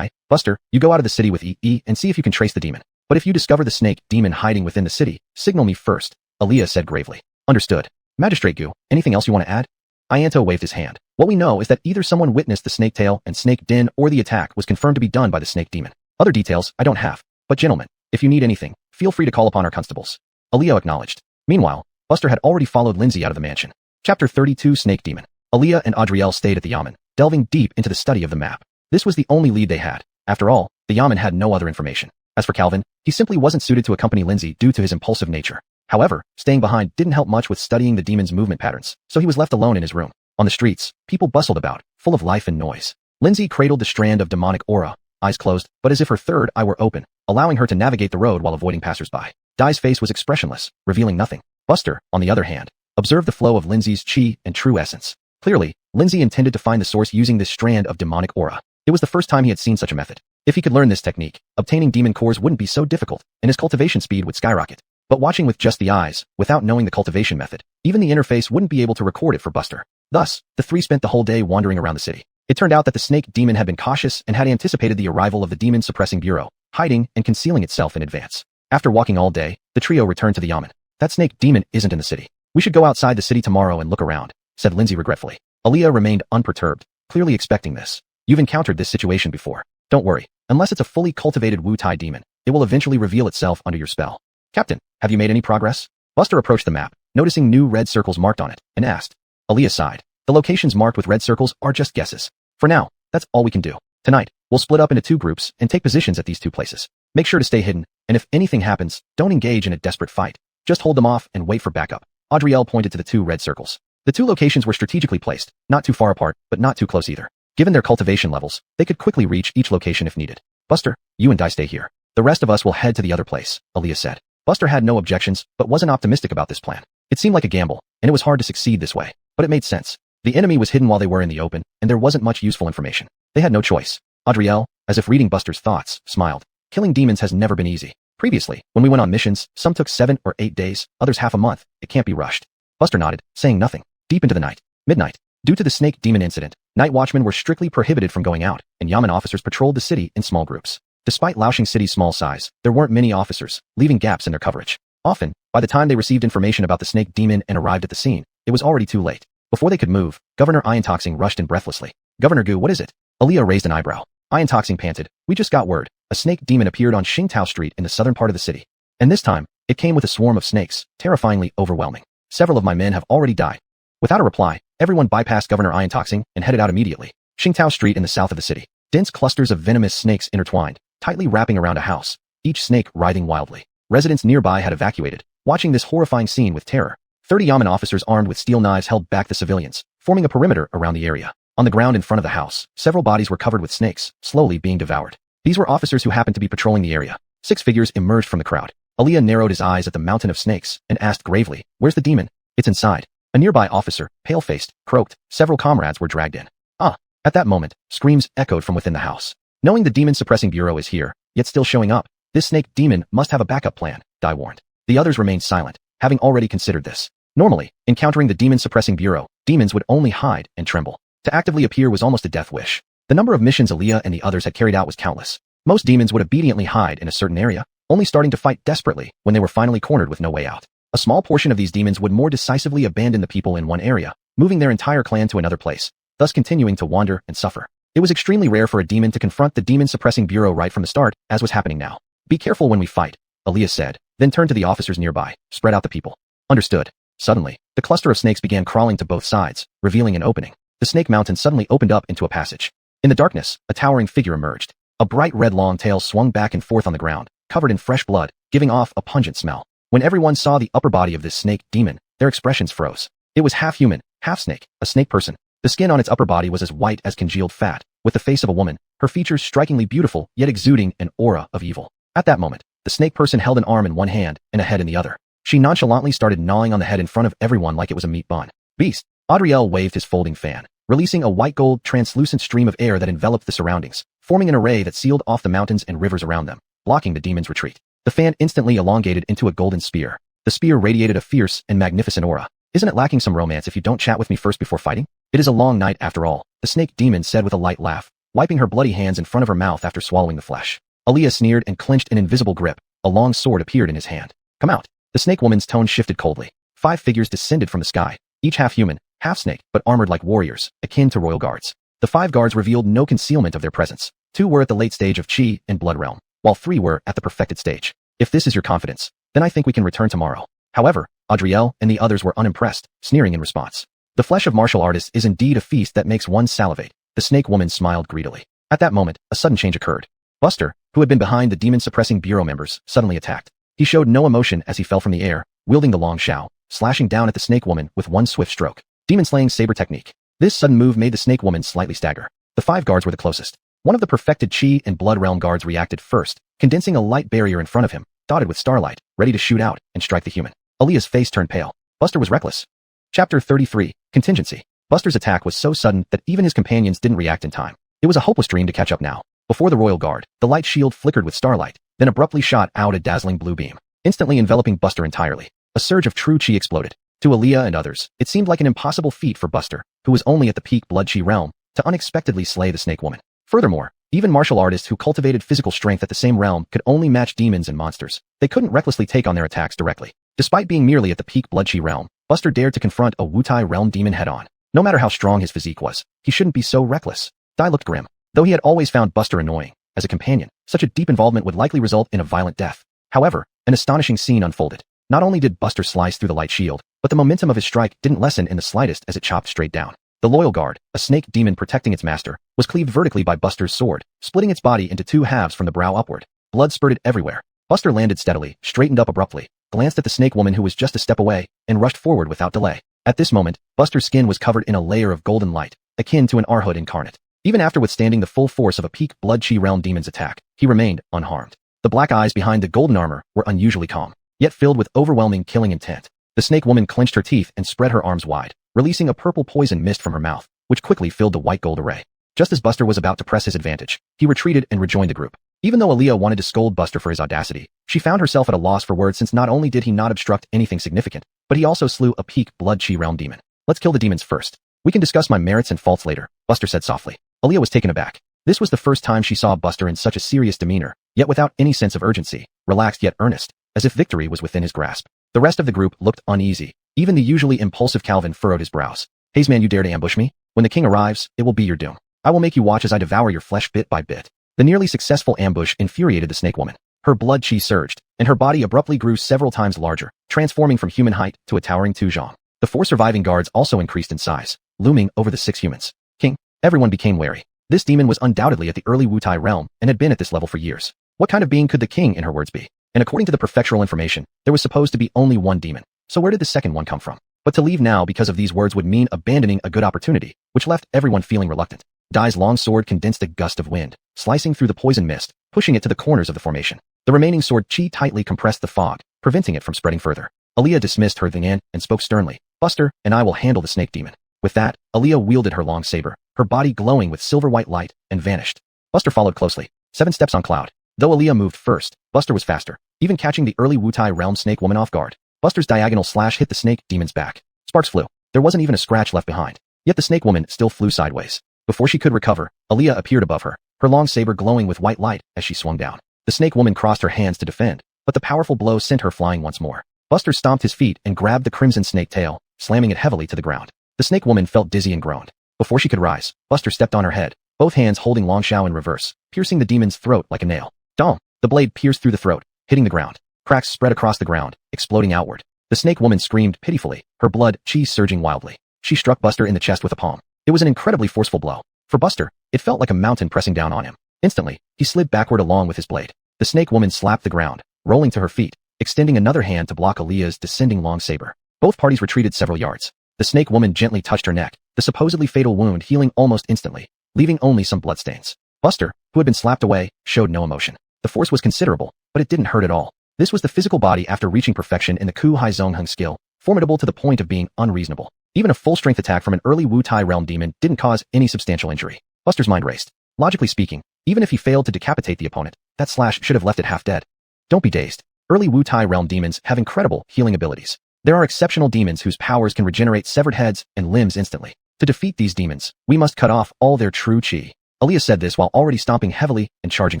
Buster, you go out of the city with EE and see if you can trace the demon. But if you discover the snake demon hiding within the city, signal me first, Aaliyah said gravely. Understood. Magistrate Gu, anything else you want to add? Ianto waved his hand. What we know is that either someone witnessed the snake tail and snake den or the attack was confirmed to be done by the snake demon. Other details I don't have. But gentlemen, if you need anything, feel free to call upon our constables. Aaliyah acknowledged. Meanwhile, Buster had already followed Lindsay out of the mansion. Chapter 32 Snake Demon. Aaliyah and Adrielle stayed at the Yamen, delving deep into the study of the map. This was the only lead they had. After all, the Yamen had no other information. As for Calvin, he simply wasn't suited to accompany Lindsay due to his impulsive nature. However, staying behind didn't help much with studying the demon's movement patterns, so he was left alone in his room. On the streets, people bustled about, full of life and noise. Lindsay cradled the strand of demonic aura, eyes closed, but as if her third eye were open, allowing her to navigate the road while avoiding passersby. Dai's face was expressionless, revealing nothing. Buster, on the other hand, observed the flow of Lindsay's chi and true essence. Clearly, Lindsay intended to find the source using this strand of demonic aura. It was the first time he had seen such a method. If he could learn this technique, obtaining demon cores wouldn't be so difficult, and his cultivation speed would skyrocket. But watching with just the eyes, without knowing the cultivation method, even the interface wouldn't be able to record it for Buster. Thus, the 3 spent the whole day wandering around the city. It turned out that the snake demon had been cautious and had anticipated the arrival of the Demon Suppressing Bureau, hiding and concealing itself in advance. After walking all day, the trio returned to the Yamen. That snake demon isn't in the city. We should go outside the city tomorrow and look around, said Lindsay regretfully. Aaliyah remained unperturbed, clearly expecting this. You've encountered this situation before. Don't worry. Unless it's a fully cultivated Wu-Tai demon, it will eventually reveal itself under your spell. Captain, have you made any progress? Buster approached the map, noticing new red circles marked on it, and asked. Aaliyah sighed. The locations marked with red circles are just guesses. For now, that's all we can do. Tonight, we'll split up into 2 groups and take positions at these 2 places. Make sure to stay hidden, and if anything happens, don't engage in a desperate fight. Just hold them off and wait for backup. Adrielle pointed to the 2 red circles. The 2 locations were strategically placed, not too far apart, but not too close either. Given their cultivation levels, they could quickly reach each location if needed. Buster, you and Dai stay here. The rest of us will head to the other place, Aaliyah said. Buster had no objections, but wasn't optimistic about this plan. It seemed like a gamble, and it was hard to succeed this way, but it made sense. The enemy was hidden while they were in the open, and there wasn't much useful information. They had no choice. Adrielle, as if reading Buster's thoughts, smiled. Killing demons has never been easy. Previously, when we went on missions, some took 7 or 8 days, others half a month. It can't be rushed. Buster nodded, saying nothing. Deep into the night. Midnight. Due to the snake demon incident, night watchmen were strictly prohibited from going out, and Yamen officers patrolled the city in small groups. Despite Laoshing City's small size, there weren't many officers, leaving gaps in their coverage. Often, by the time they received information about the snake demon and arrived at the scene, it was already too late. Before they could move, Governor Iantoxing rushed in breathlessly. Governor Gu, what is it? Aaliyah raised an eyebrow. Iantoxing panted. We just got word. A snake demon appeared on Xingtao Street in the southern part of the city. And this time, it came with a swarm of snakes, terrifyingly overwhelming. Several of my men have already died. Without a reply, everyone bypassed Governor Iantoxing and headed out immediately. Xingtao Street in the south of the city. Dense clusters of venomous snakes intertwined, tightly wrapping around a house, each snake writhing wildly. Residents nearby had evacuated, watching this horrifying scene with terror. 30 Yamen officers armed with steel knives held back the civilians, forming a perimeter around the area. On the ground in front of the house, several bodies were covered with snakes, slowly being devoured. These were officers who happened to be patrolling the area. 6 figures emerged from the crowd. Aliyah narrowed his eyes at the mountain of snakes and asked gravely, "Where's the demon?" "It's inside." A nearby officer, pale-faced, croaked. Several comrades were dragged in. "Ah!" At that moment, screams echoed from within the house. Knowing the demon-suppressing bureau is here, yet still showing up, this snake demon must have a backup plan, Dai warned. The others remained silent, having already considered this. Normally, encountering the demon-suppressing bureau, demons would only hide and tremble. To actively appear was almost a death wish. The number of missions Aliyah and the others had carried out was countless. Most demons would obediently hide in a certain area, only starting to fight desperately when they were finally cornered with no way out. A small portion of these demons would more decisively abandon the people in one area, moving their entire clan to another place, thus continuing to wander and suffer. It was extremely rare for a demon to confront the demon-suppressing bureau right from the start, as was happening now. "Be careful when we fight," Aliyah said, then turned to the officers nearby. "Spread out the people." "Understood." Suddenly, the cluster of snakes began crawling to both sides, revealing an opening. The snake mountain suddenly opened up into a passage. In the darkness, a towering figure emerged. A bright red long tail swung back and forth on the ground, covered in fresh blood, giving off a pungent smell. When everyone saw the upper body of this snake demon, their expressions froze. It was half human, half snake, a snake person. The skin on its upper body was as white as congealed fat, with the face of a woman, her features strikingly beautiful yet exuding an aura of evil. At that moment, the snake person held an arm in one hand and a head in the other. She nonchalantly started gnawing on the head in front of everyone like it was a meat bun. "Beast!" Adriel waved his folding fan, releasing a white-gold, translucent stream of air that enveloped the surroundings, forming an array that sealed off the mountains and rivers around them, blocking the demon's retreat. The fan instantly elongated into a golden spear. The spear radiated a fierce and magnificent aura. "Isn't it lacking some romance if you don't chat with me first before fighting? It is a long night after all," the snake demon said with a light laugh, wiping her bloody hands in front of her mouth after swallowing the flesh. Aliyah sneered and clenched an invisible grip. A long sword appeared in his hand. "Come out." The snake woman's tone shifted coldly. 5 figures descended from the sky, each half human, half snake, but armored like warriors, akin to royal guards. The 5 guards revealed no concealment of their presence. 2 were at the late stage of Chi and Blood Realm, while 3 were at the perfected stage. "If this is your confidence, then I think we can return tomorrow." However, Adriel and the others were unimpressed, sneering in response. "The flesh of martial artists is indeed a feast that makes one salivate." The snake woman smiled greedily. At that moment, a sudden change occurred. Buster, who had been behind the demon-suppressing bureau members, suddenly attacked. He showed no emotion as he fell from the air, wielding the long shao, slashing down at the snake woman with one swift stroke. Demon-slaying saber technique. This sudden move made the snake woman slightly stagger. The 5 guards were the closest. One of the perfected Chi and Blood Realm guards reacted first, condensing a light barrier in front of him, dotted with starlight, ready to shoot out and strike the human. Aliyah's face turned pale. Buster was reckless. Chapter 33, Contingency. Buster's attack was so sudden that even his companions didn't react in time. It was a hopeless dream to catch up now. Before the royal guard, the light shield flickered with starlight, then abruptly shot out a dazzling blue beam, instantly enveloping Buster entirely. A surge of true Chi exploded. To Aliyah and others, it seemed like an impossible feat for Buster, who was only at the peak Blood Chi realm, to unexpectedly slay the snake woman. Furthermore, even martial artists who cultivated physical strength at the same realm could only match demons and monsters. They couldn't recklessly take on their attacks directly. Despite being merely at the peak Blood Chi realm, Buster dared to confront a Wutai realm demon head-on. No matter how strong his physique was, he shouldn't be so reckless. Dai looked grim. Though he had always found Buster annoying, as a companion, such a deep involvement would likely result in a violent death. However, an astonishing scene unfolded. Not only did Buster slice through the light shield, but the momentum of his strike didn't lessen in the slightest as it chopped straight down. The loyal guard, a snake demon protecting its master, was cleaved vertically by Buster's sword, splitting its body into 2 halves from the brow upward. Blood spurted everywhere. Buster landed steadily, straightened up abruptly, glanced at the snake woman who was just a step away, and rushed forward without delay. At this moment, Buster's skin was covered in a layer of golden light, akin to an Arhood incarnate. Even after withstanding the full force of a peak Blood Chi realm demon's attack, he remained unharmed. The black eyes behind the golden armor were unusually calm, yet filled with overwhelming killing intent. The snake woman clenched her teeth and spread her arms wide, releasing a purple poison mist from her mouth, which quickly filled the white gold array. Just as Buster was about to press his advantage, he retreated and rejoined the group. Even though Aliyah wanted to scold Buster for his audacity, she found herself at a loss for words since not only did he not obstruct anything significant, but he also slew a peak Blood Chi realm demon. "Let's kill the demons first. We can discuss my merits and faults later," Buster said softly. Aliyah was taken aback. This was the first time she saw Buster in such a serious demeanor, yet without any sense of urgency, relaxed yet earnest, as if victory was within his grasp. The rest of the group looked uneasy. Even the usually impulsive Calvin furrowed his brows. "Hazeman, you dare to ambush me? When the king arrives, it will be your doom. I will make you watch as I devour your flesh bit by bit." The nearly successful ambush infuriated the snake woman. Her blood chi surged, and her body abruptly grew several times larger, transforming from human height to a towering 2 zhang. The 4 surviving guards also increased in size, looming over the 6 humans. "King." Everyone became wary. This demon was undoubtedly at the early Wutai realm and had been at this level for years. What kind of being could the king, in her words, be? And according to the prefectural information, there was supposed to be only one demon. So where did the second one come from? But to leave now because of these words would mean abandoning a good opportunity, which left everyone feeling reluctant. Dai's long sword condensed a gust of wind, slicing through the poison mist, pushing it to the corners of the formation. The remaining sword chi tightly compressed the fog, preventing it from spreading further. Aaliyah dismissed her Thingan and spoke sternly. Buster and I will handle the snake demon. With that, Aaliyah wielded her long saber, her body glowing with silver-white light, and vanished. Buster followed closely, 7 steps on cloud. Though Aaliyah moved first, Buster was faster, even catching the early Wutai realm snake woman off guard. Buster's diagonal slash hit the snake demon's back. Sparks flew. There wasn't even a scratch left behind. Yet the snake woman still flew sideways. Before she could recover, Aaliyah appeared above her, her long saber glowing with white light as she swung down. The snake woman crossed her hands to defend, but the powerful blow sent her flying once more. Buster stomped his feet and grabbed the crimson snake tail, slamming it heavily to the ground. The snake woman felt dizzy and groaned. Before she could rise, Buster stepped on her head, both hands holding Long Shao in reverse, piercing the demon's throat like a nail. Dong! The blade pierced through the throat, hitting the ground. Cracks spread across the ground, exploding outward. The snake woman screamed pitifully, her blood chi surging wildly. She struck Buster in the chest with a palm. It was an incredibly forceful blow. For Buster, it felt like a mountain pressing down on him. Instantly, he slid backward along with his blade. The snake woman slapped the ground, rolling to her feet, extending another hand to block Aaliyah's descending long saber. Both parties retreated several yards. The snake woman gently touched her neck, the supposedly fatal wound healing almost instantly, leaving only some bloodstains. Buster, who had been slapped away, showed no emotion. The force was considerable, but it didn't hurt at all. This was the physical body after reaching perfection in the Ku Hai Zongheng skill, formidable to the point of being unreasonable. Even a full-strength attack from an early Wu Tai realm demon didn't cause any substantial injury. Buster's mind raced. Logically speaking, even if he failed to decapitate the opponent, that slash should have left it half dead. Don't be dazed. Early Wu Tai realm demons have incredible healing abilities. There are exceptional demons whose powers can regenerate severed heads and limbs instantly. To defeat these demons, we must cut off all their true chi. Aaliyah said this while already stomping heavily and charging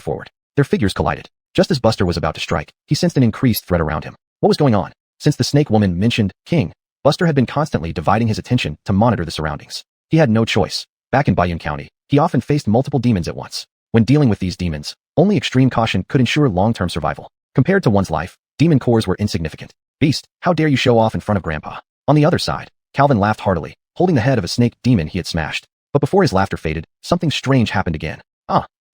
forward. Their figures collided. Just as Buster was about to strike, he sensed an increased threat around him. What was going on? Since the snake woman mentioned King, Buster had been constantly dividing his attention to monitor the surroundings. He had no choice. Back in Baiyun County, he often faced multiple demons at once. When dealing with these demons, only extreme caution could ensure long-term survival. Compared to one's life, demon cores were insignificant. Beast, how dare you show off in front of Grandpa? On the other side, Calvin laughed heartily, holding the head of a snake demon he had smashed. But before his laughter faded, something strange happened again.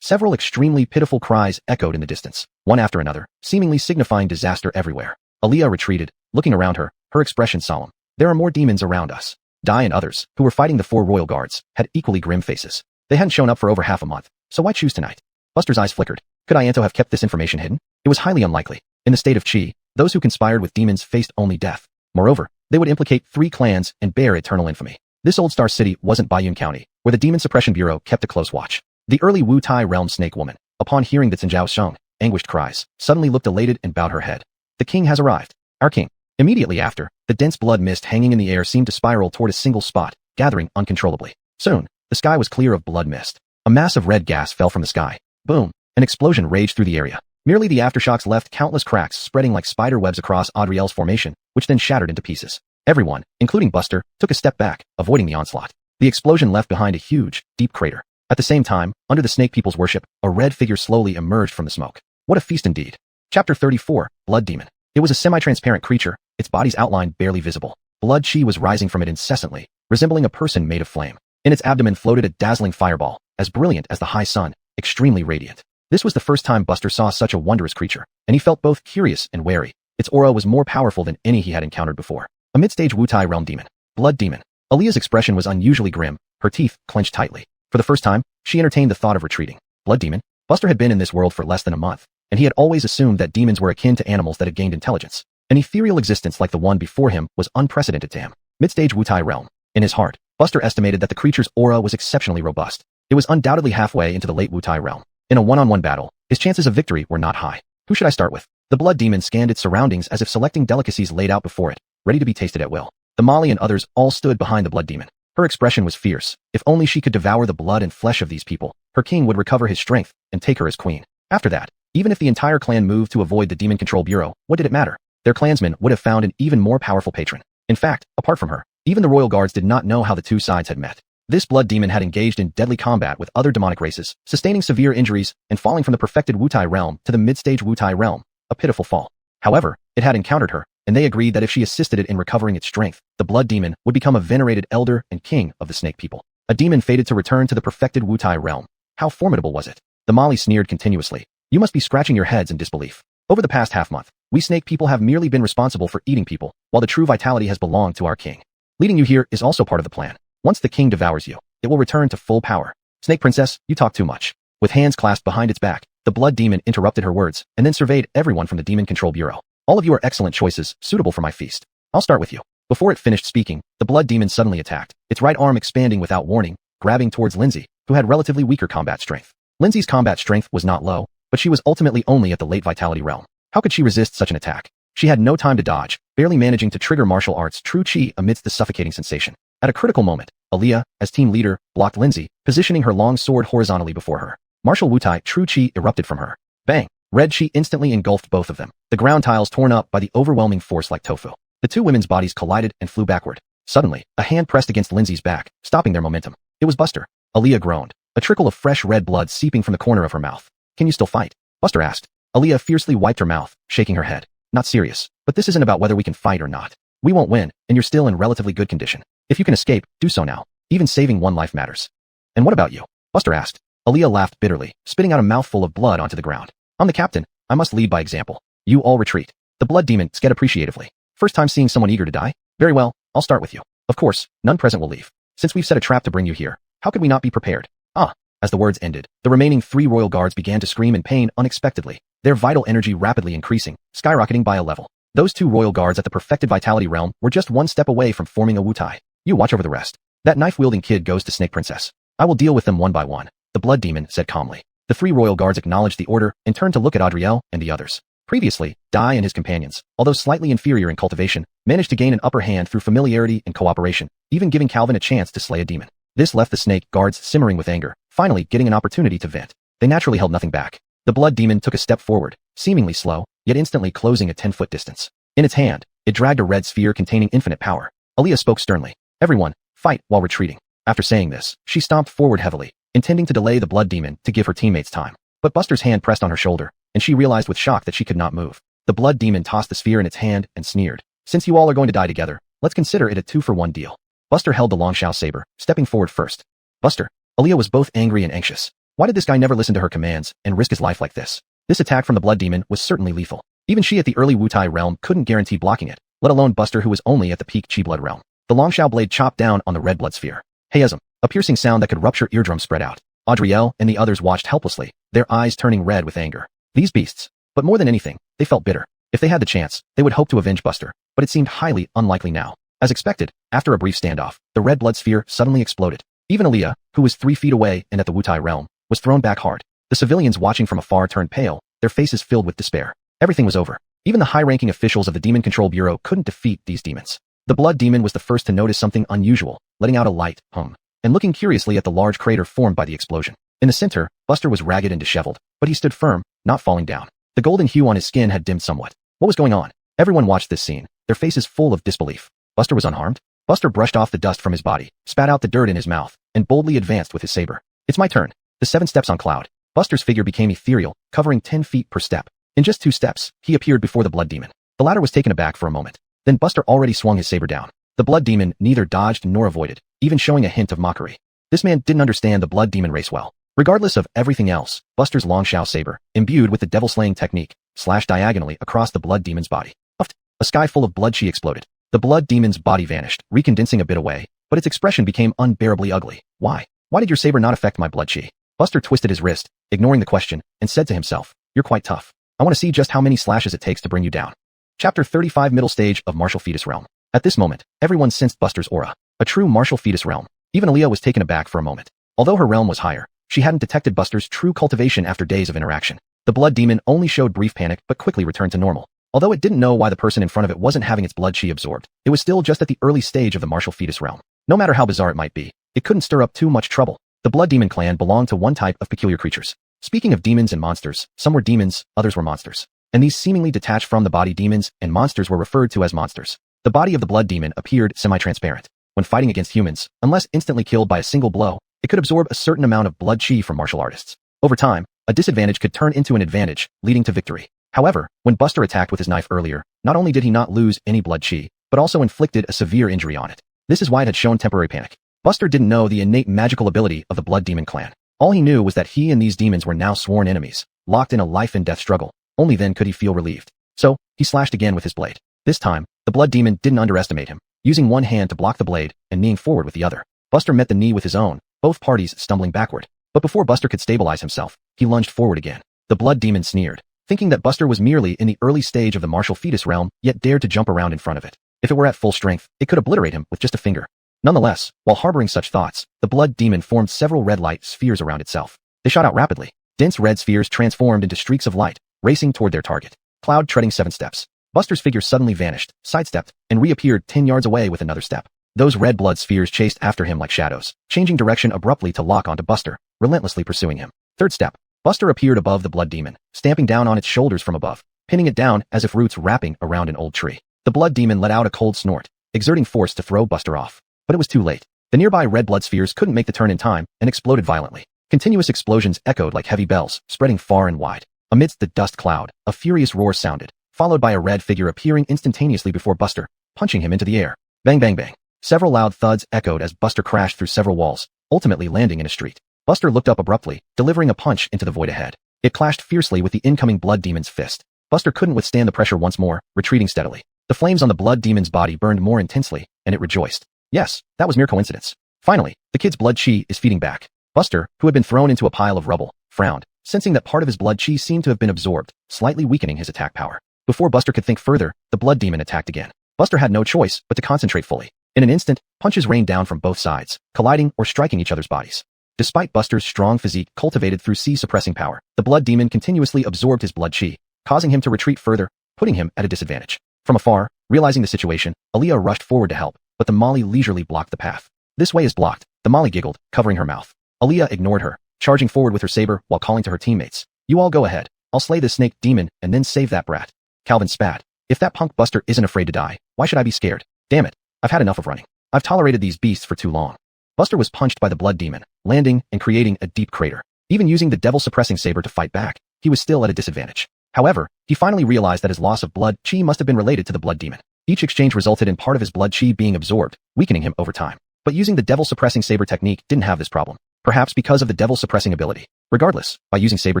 Several extremely pitiful cries echoed in the distance, one after another, seemingly signifying disaster everywhere. Aaliyah retreated, looking around her, her expression solemn. There are more demons around us. Dai and others, who were fighting the 4 royal guards, had equally grim faces. They hadn't shown up for over half a month, so why choose tonight? Buster's eyes flickered. Could Ianto have kept this information hidden? It was highly unlikely. In the state of Qi, those who conspired with demons faced only death. Moreover, they would implicate 3 clans and bear eternal infamy. This old star city wasn't Baiyun County, where the Demon Suppression Bureau kept a close watch. The early Wu Tai realm snake woman, upon hearing the Zhenjiao Sheng, anguished cries, suddenly looked elated and bowed her head. The king has arrived. Our king. Immediately after, the dense blood mist hanging in the air seemed to spiral toward a single spot, gathering uncontrollably. Soon, the sky was clear of blood mist. A mass of red gas fell from the sky. Boom! An explosion raged through the area. Merely the aftershocks left countless cracks spreading like spider webs across Adriel's formation, which then shattered into pieces. Everyone, including Buster, took a step back, avoiding the onslaught. The explosion left behind a huge, deep crater. At the same time, under the snake people's worship, a red figure slowly emerged from the smoke. What a feast indeed. Chapter 34, Blood Demon. It was a semi-transparent creature, its body's outline barely visible. Blood chi was rising from it incessantly, resembling a person made of flame. In its abdomen floated a dazzling fireball, as brilliant as the high sun, extremely radiant. This was the first time Buster saw such a wondrous creature, and he felt both curious and wary. Its aura was more powerful than any he had encountered before. A mid-stage Wu Tai realm demon. Blood Demon. Aaliyah's expression was unusually grim, her teeth clenched tightly. For the first time, she entertained the thought of retreating. Blood Demon? Buster had been in this world for less than a month, and he had always assumed that demons were akin to animals that had gained intelligence. An ethereal existence like the one before him was unprecedented to him. Mid-stage Wu Tai realm. In his heart, Buster estimated that the creature's aura was exceptionally robust. It was undoubtedly halfway into the late Wu Tai realm. In a one-on-one battle, his chances of victory were not high. Who should I start with? The Blood Demon scanned its surroundings as if selecting delicacies laid out before it, ready to be tasted at will. The Molly and others all stood behind the Blood Demon. Her expression was fierce. If only she could devour the blood and flesh of these people, her king would recover his strength and take her as queen. After that, even if the entire clan moved to avoid the Demon Control Bureau, what did it matter? Their clansmen would have found an even more powerful patron. In fact, apart from her, even the royal guards did not know how the two sides had met. This Blood Demon had engaged in deadly combat with other demonic races, sustaining severe injuries and falling from the perfected Wu Tai realm to the mid-stage Wu Tai realm, a pitiful fall. However, it had encountered her, and they agreed that if she assisted it in recovering its strength, the Blood Demon would become a venerated elder and king of the snake people. A demon fated to return to the perfected Wu Tai realm. How formidable was it? The Molly sneered continuously. You must be scratching your heads in disbelief. Over the past half-month, we snake people have merely been responsible for eating people, while the true vitality has belonged to our king. Leading you here is also part of the plan. Once the king devours you, it will return to full power. Snake Princess, you talk too much. With hands clasped behind its back, the blood demon interrupted her words and then surveyed everyone from the Demon Control Bureau. All of you are excellent choices, suitable for my feast. I'll start with you. Before it finished speaking, the blood demon suddenly attacked, its right arm expanding without warning, grabbing towards Lindsay, who had relatively weaker combat strength. Lindsay's combat strength was not low, but she was ultimately only at the late vitality realm. How could she resist such an attack? She had no time to dodge, barely managing to trigger martial arts true chi amidst the suffocating sensation. At a critical moment, Aaliyah, as team leader, blocked Lindsay, positioning her long sword horizontally before her. Martial Wutai true chi erupted from her. Bang! Red chi instantly engulfed both of them, the ground tiles torn up by the overwhelming force like tofu. The two women's bodies collided and flew backward. Suddenly, a hand pressed against Lindsay's back, stopping their momentum. It was Buster. Aaliyah groaned, a trickle of fresh red blood seeping from the corner of her mouth. Can you still fight? Buster asked. Aaliyah fiercely wiped her mouth, shaking her head. Not serious, but this isn't about whether we can fight or not. We won't win, and you're still in relatively good condition. If you can escape, do so now. Even saving one life matters. And what about you? Buster asked. Aaliyah laughed bitterly, spitting out a mouthful of blood onto the ground. I'm the captain. I must lead by example. You all retreat. The blood demon sked appreciatively. First time seeing someone eager to die? Very well, I'll start with you. Of course, none present will leave. Since we've set a trap to bring you here, how could we not be prepared? Ah! As the words ended, the remaining 3 royal guards began to scream in pain unexpectedly, their vital energy rapidly increasing, skyrocketing by a level. Those 2 royal guards at the perfected vitality realm were just one step away from forming a Wutai. You watch over the rest. That knife-wielding kid goes to Snake Princess. I will deal with them one by one, the blood demon said calmly. The 3 royal guards acknowledged the order and turned to look at Adriel and the others. Previously, Dai and his companions, although slightly inferior in cultivation, managed to gain an upper hand through familiarity and cooperation, even giving Calvin a chance to slay a demon. This left the snake guards simmering with anger, finally getting an opportunity to vent. They naturally held nothing back. The blood demon took a step forward, seemingly slow, yet instantly closing a 10-foot distance. In its hand, it dragged a red sphere containing infinite power. Aaliyah spoke sternly. Everyone, fight while retreating. After saying this, she stomped forward heavily, intending to delay the blood demon to give her teammates time. But Buster's hand pressed on her shoulder, and she realized with shock that she could not move. The blood demon tossed the sphere in its hand and sneered. Since you all are going to die together, let's consider it a 2-for-1 deal. Buster held the Longshao saber, stepping forward first. Buster. Aaliyah was both angry and anxious. Why did this guy never listen to her commands and risk his life like this? This attack from the blood demon was certainly lethal. Even she at the early Wutai realm couldn't guarantee blocking it, let alone Buster who was only at the peak Chi blood realm. The Longshao blade chopped down on the red blood sphere. Hayism, a piercing sound that could rupture eardrums spread out. Adriel and the others watched helplessly, their eyes turning red with anger. These beasts. But more than anything, they felt bitter. If they had the chance, they would hope to avenge Buster, but it seemed highly unlikely now. As expected, after a brief standoff, the red blood sphere suddenly exploded. Even Aaliyah, who was 3 feet away and at the Wutai realm, was thrown back hard. The civilians watching from afar turned pale, their faces filled with despair. Everything was over. Even the high-ranking officials of the Demon Control Bureau couldn't defeat these demons. The blood demon was the first to notice something unusual, letting out a light hum, and looking curiously at the large crater formed by the explosion. In the center, Buster was ragged and disheveled, but he stood firm, not falling down. The golden hue on his skin had dimmed somewhat. What was going on? Everyone watched this scene, their faces full of disbelief. Buster was unharmed? Buster brushed off the dust from his body, spat out the dirt in his mouth, and boldly advanced with his saber. It's my turn. The 7 steps on cloud. Buster's figure became ethereal, covering 10 feet per step. In just 2 steps, he appeared before the blood demon. The latter was taken aback for a moment. Then Buster already swung his saber down. The blood demon neither dodged nor avoided, even showing a hint of mockery. This man didn't understand the blood demon race well. Regardless of everything else, Buster's Longshao saber, imbued with the devil-slaying technique, slashed diagonally across the blood demon's body. Uft! A sky full of blood chi exploded. The blood demon's body vanished, recondensing a bit away, but its expression became unbearably ugly. Why? Why did your saber not affect my blood chi? Buster twisted his wrist, ignoring the question, and said to himself, You're quite tough. I want to see just how many slashes it takes to bring you down. Chapter 35 Middle Stage of Martial Fetus Realm. At this moment, everyone sensed Buster's aura. A true martial fetus realm. Even Aaliyah was taken aback for a moment. Although her realm was higher, she hadn't detected Buster's true cultivation after days of interaction. The blood demon only showed brief panic but quickly returned to normal. Although it didn't know why the person in front of it wasn't having its blood chi absorbed, it was still just at the early stage of the martial fetus realm. No matter how bizarre it might be, it couldn't stir up too much trouble. The blood demon clan belonged to one type of peculiar creatures. Speaking of demons and monsters, some were demons, others were monsters. And these seemingly detached from the body demons and monsters were referred to as monsters. The body of the blood demon appeared semi-transparent. When fighting against humans, unless instantly killed by a single blow, it could absorb a certain amount of blood chi from martial artists. Over time, a disadvantage could turn into an advantage, leading to victory. However, when Buster attacked with his knife earlier, not only did he not lose any blood chi, but also inflicted a severe injury on it. This is why it had shown temporary panic. Buster didn't know the innate magical ability of the blood demon clan. All he knew was that he and these demons were now sworn enemies, locked in a life and death struggle. Only then could he feel relieved. So, he slashed again with his blade. This time, the blood demon didn't underestimate him, using one hand to block the blade and kneeing forward with the other. Buster met the knee with his own, both parties stumbling backward. But before Buster could stabilize himself, he lunged forward again. The blood demon sneered, thinking that Buster was merely in the early stage of the martial fetus realm, yet dared to jump around in front of it. If it were at full strength, it could obliterate him with just a finger. Nonetheless, while harboring such thoughts, the blood demon formed several red light spheres around itself. They shot out rapidly. Dense red spheres transformed into streaks of light, racing toward their target. Cloud treading 7 steps. Buster's figure suddenly vanished, sidestepped, and reappeared 10 yards away with another step. Those red blood spheres chased after him like shadows, changing direction abruptly to lock onto Buster, relentlessly pursuing him. Third step. Buster appeared above the blood demon, stamping down on its shoulders from above, pinning it down as if roots wrapping around an old tree. The blood demon let out a cold snort, exerting force to throw Buster off. But it was too late. The nearby red blood spheres couldn't make the turn in time and exploded violently. Continuous explosions echoed like heavy bells, spreading far and wide. Amidst the dust cloud, a furious roar sounded, followed by a red figure appearing instantaneously before Buster, punching him into the air. Bang bang bang. Several loud thuds echoed as Buster crashed through several walls, ultimately landing in a street. Buster looked up abruptly, delivering a punch into the void ahead. It clashed fiercely with the incoming blood demon's fist. Buster couldn't withstand the pressure once more, retreating steadily. The flames on the blood demon's body burned more intensely, and it rejoiced. Yes, that was mere coincidence. Finally, the kid's blood chi is feeding back. Buster, who had been thrown into a pile of rubble, frowned, sensing that part of his blood chi seemed to have been absorbed, slightly weakening his attack power. Before Buster could think further, the blood demon attacked again. Buster had no choice but to concentrate fully. In an instant, punches rained down from both sides, colliding or striking each other's bodies. Despite Buster's strong physique cultivated through suppressing power, the blood demon continuously absorbed his blood chi, causing him to retreat further, putting him at a disadvantage. From afar, realizing the situation, Aaliyah rushed forward to help, but the Molly leisurely blocked the path. This way is blocked, the Molly giggled, covering her mouth. Aaliyah ignored her, charging forward with her saber while calling to her teammates. You all go ahead. I'll slay this snake demon and then save that brat. Calvin spat. If that punk Buster isn't afraid to die, why should I be scared? Damn it. I've had enough of running. I've tolerated these beasts for too long. Buster was punched by the blood demon, landing and creating a deep crater. Even using the devil-suppressing saber to fight back, he was still at a disadvantage. However, he finally realized that his loss of blood chi must have been related to the blood demon. Each exchange resulted in part of his blood chi being absorbed, weakening him over time. But using the devil-suppressing saber technique didn't have this problem. Perhaps because of the devil-suppressing ability. Regardless, by using saber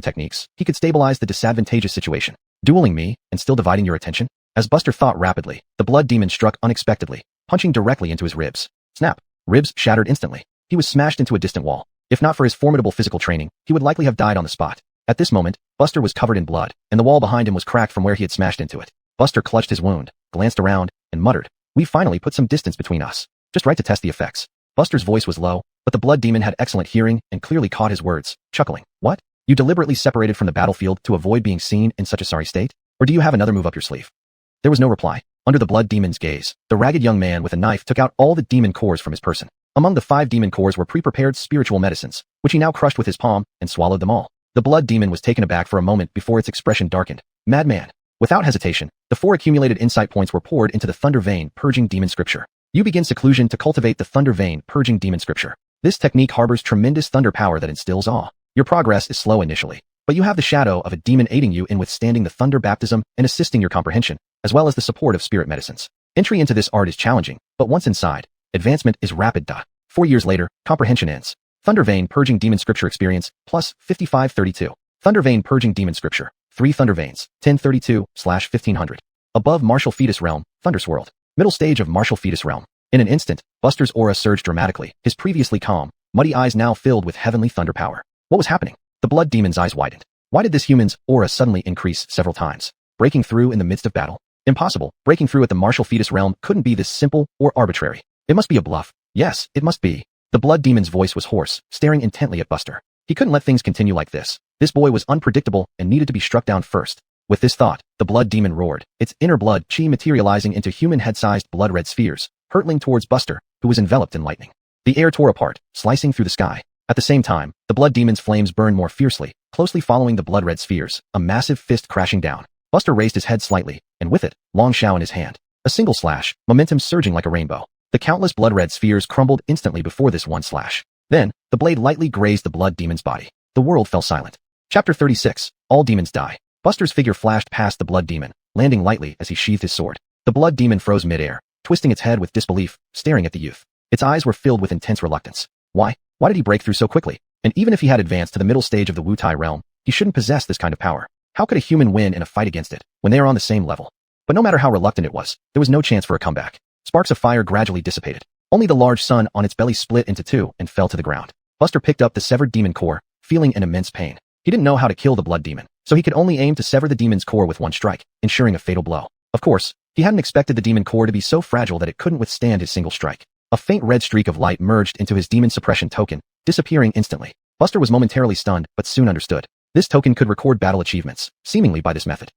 techniques, he could stabilize the disadvantageous situation. Dueling me, and still dividing your attention? As Buster thought rapidly, the blood demon struck unexpectedly, punching directly into his ribs. Snap! Ribs shattered instantly. He was smashed into a distant wall. If not for his formidable physical training, he would likely have died on the spot. At this moment, Buster was covered in blood, and the wall behind him was cracked from where he had smashed into it. Buster clutched his wound, glanced around, and muttered, "We finally put some distance between us. Just right to test the effects." Buster's voice was low, but the blood demon had excellent hearing and clearly caught his words, chuckling. "What? You deliberately separated from the battlefield to avoid being seen in such a sorry state? Or do you have another move up your sleeve?" There was no reply. Under the blood demon's gaze, the ragged young man with a knife took out all the demon cores from his person. Among the 5 demon cores were pre-prepared spiritual medicines, which he now crushed with his palm and swallowed them all. The blood demon was taken aback for a moment before its expression darkened. Madman. Without hesitation, the 4 accumulated insight points were poured into the Thunder Vein Purging Demon Scripture. You begin seclusion to cultivate the Thunder Vein Purging Demon Scripture. This technique harbors tremendous thunder power that instills awe. Your progress is slow initially, but you have the shadow of a demon aiding you in withstanding the thunder baptism and assisting your comprehension, as well as the support of spirit medicines. Entry into this art is challenging, but once inside, advancement is rapid. 4 years later, comprehension ends. Thunder Vein Purging Demon Scripture experience, plus 5532. Thunder Vein Purging Demon Scripture, 3 Thunder Veins, 1032/1500. Above Martial Fetus Realm, Thunder Swirled. Middle stage of Martial Fetus Realm. In an instant, Buster's aura surged dramatically, his previously calm, muddy eyes now filled with heavenly thunder power. What was happening? The blood demon's eyes widened. Why did this human's aura suddenly increase several times? Breaking through in the midst of battle? Impossible. Breaking through at the Martial Fetus Realm couldn't be this simple or arbitrary. It must be a bluff. Yes, it must be. The blood demon's voice was hoarse, staring intently at Buster. He couldn't let things continue like this. This boy was unpredictable and needed to be struck down first. With this thought, the blood demon roared, its inner blood chi materializing into human head-sized blood-red spheres, hurtling towards Buster, who was enveloped in lightning. The air tore apart, slicing through the sky. At the same time, the blood demon's flames burned more fiercely, closely following the blood-red spheres, a massive fist crashing down. Buster raised his head slightly, and with it, Long Shao in his hand. A single slash, momentum surging like a rainbow. The countless blood-red spheres crumbled instantly before this one slash. Then, the blade lightly grazed the blood demon's body. The world fell silent. Chapter 36. All Demons Die. Buster's figure flashed past the blood demon, landing lightly as he sheathed his sword. The blood demon froze midair, twisting its head with disbelief, staring at the youth. Its eyes were filled with intense reluctance. Why? Why did he break through so quickly? And even if he had advanced to the middle stage of the Wu Tai realm, he shouldn't possess this kind of power. How could a human win in a fight against it, when they are on the same level? But no matter how reluctant it was, there was no chance for a comeback. Sparks of fire gradually dissipated. Only the large sun on its belly split into two and fell to the ground. Buster picked up the severed demon core, feeling an immense pain. He didn't know how to kill the blood demon, so he could only aim to sever the demon's core with one strike, ensuring a fatal blow. Of course, he hadn't expected the demon core to be so fragile that it couldn't withstand his single strike. A faint red streak of light merged into his demon suppression token, disappearing instantly. Buster was momentarily stunned, but soon understood. This token could record battle achievements, seemingly by this method.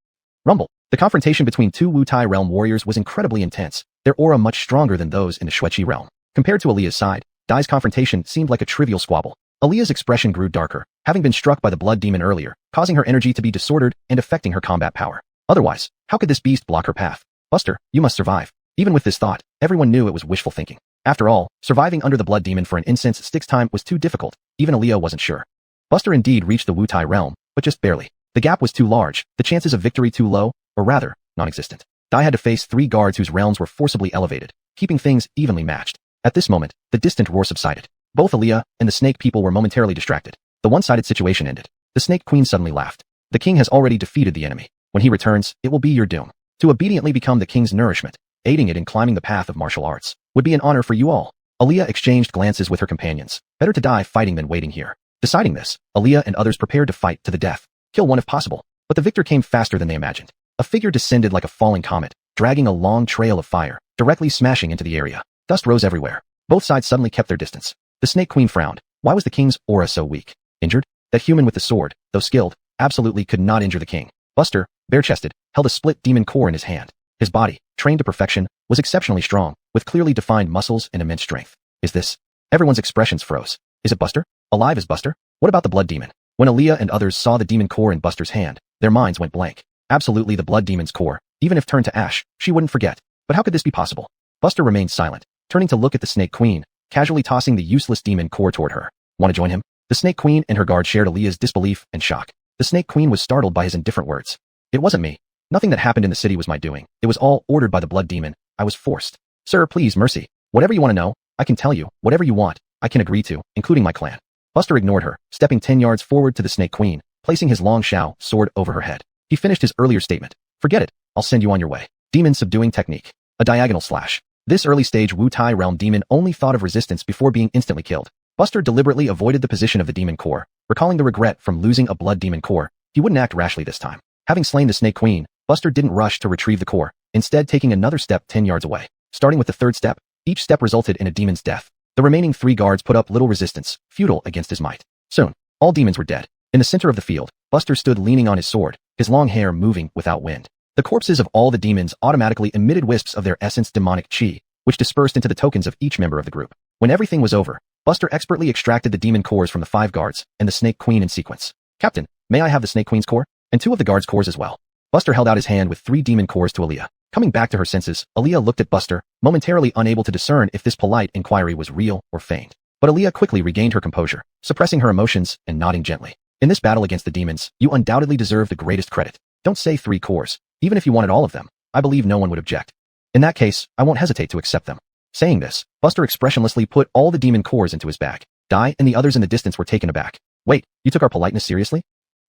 Rumble. The confrontation between two Wutai realm warriors was incredibly intense, their aura much stronger than those in the Xueqi realm. Compared to Aaliyah's side, Dai's confrontation seemed like a trivial squabble. Aaliyah's expression grew darker, having been struck by the blood demon earlier, causing her energy to be disordered and affecting her combat power. Otherwise, how could this beast block her path? Buster, you must survive. Even with this thought, everyone knew it was wishful thinking. After all, surviving under the blood demon for an incense stick's time was too difficult. Even Aaliyah wasn't sure. Buster indeed reached the Wutai realm, but just barely. The gap was too large, the chances of victory too low, or rather, non-existent. Dai had to face 3 guards whose realms were forcibly elevated, keeping things evenly matched. At this moment, the distant roar subsided. Both Aaliyah and the snake people were momentarily distracted. The one-sided situation ended. The snake queen suddenly laughed. The king has already defeated the enemy. When he returns, it will be your doom. To obediently become the king's nourishment, aiding it in climbing the path of martial arts, would be an honor for you all. Aaliyah exchanged glances with her companions. Better to die fighting than waiting here. Deciding this, Aaliyah and others prepared to fight to the death. Kill one if possible. But the victor came faster than they imagined. A figure descended like a falling comet, dragging a long trail of fire, directly smashing into the area. Dust rose everywhere. Both sides suddenly kept their distance. The snake queen frowned. Why was the king's aura so weak? Injured? That human with the sword, though skilled, absolutely could not injure the king. Buster, bare-chested, held a split demon core in his hand. His body, trained to perfection, was exceptionally strong, with clearly defined muscles and immense strength. Is this? Everyone's expressions froze. Is it Buster? Alive as Buster? What about the blood demon? When Aaliyah and others saw the demon core in Buster's hand, their minds went blank. Absolutely the blood demon's core. Even if turned to ash, she wouldn't forget. But how could this be possible? Buster remained silent, turning to look at the snake queen, casually tossing the useless demon core toward her. Want to join him? The snake queen and her guard shared Aaliyah's disbelief and shock. The snake queen was startled by his indifferent words. It wasn't me. Nothing that happened in the city was my doing. It was all ordered by the blood demon. I was forced. Sir, please, mercy. Whatever you want to know, I can tell you. Whatever you want, I can agree to, including my clan. Buster ignored her, stepping 10 yards forward to the snake queen, placing his long shao sword over her head. He finished his earlier statement. Forget it. I'll send you on your way. Demon subduing technique. A diagonal slash. This early stage Wutai realm demon only thought of resistance before being instantly killed. Buster deliberately avoided the position of the demon core, recalling the regret from losing a blood demon core. He wouldn't act rashly this time. Having slain the snake queen, Buster didn't rush to retrieve the core, instead taking another step 10 yards away. Starting with the third step, each step resulted in a demon's death. The remaining 3 guards put up little resistance, futile against his might. Soon, all demons were dead. In the center of the field, Buster stood leaning on his sword, his long hair moving without wind. The corpses of all the demons automatically emitted wisps of their essence demonic chi, which dispersed into the tokens of each member of the group. When everything was over, Buster expertly extracted the demon cores from the 5 guards and the snake queen in sequence. Captain, may I have the snake queen's core? And 2 of the guards' cores as well. Buster held out his hand with 3 demon cores to Aaliyah. Coming back to her senses, Aaliyah looked at Buster, momentarily unable to discern if this polite inquiry was real or feigned. But Aaliyah quickly regained her composure, suppressing her emotions and nodding gently. In this battle against the demons, you undoubtedly deserve the greatest credit. Don't say 3 cores. Even if you wanted all of them, I believe no one would object. In that case, I won't hesitate to accept them. Saying this, Buster expressionlessly put all the demon cores into his bag. Dai and the others in the distance were taken aback. Wait, you took our politeness seriously?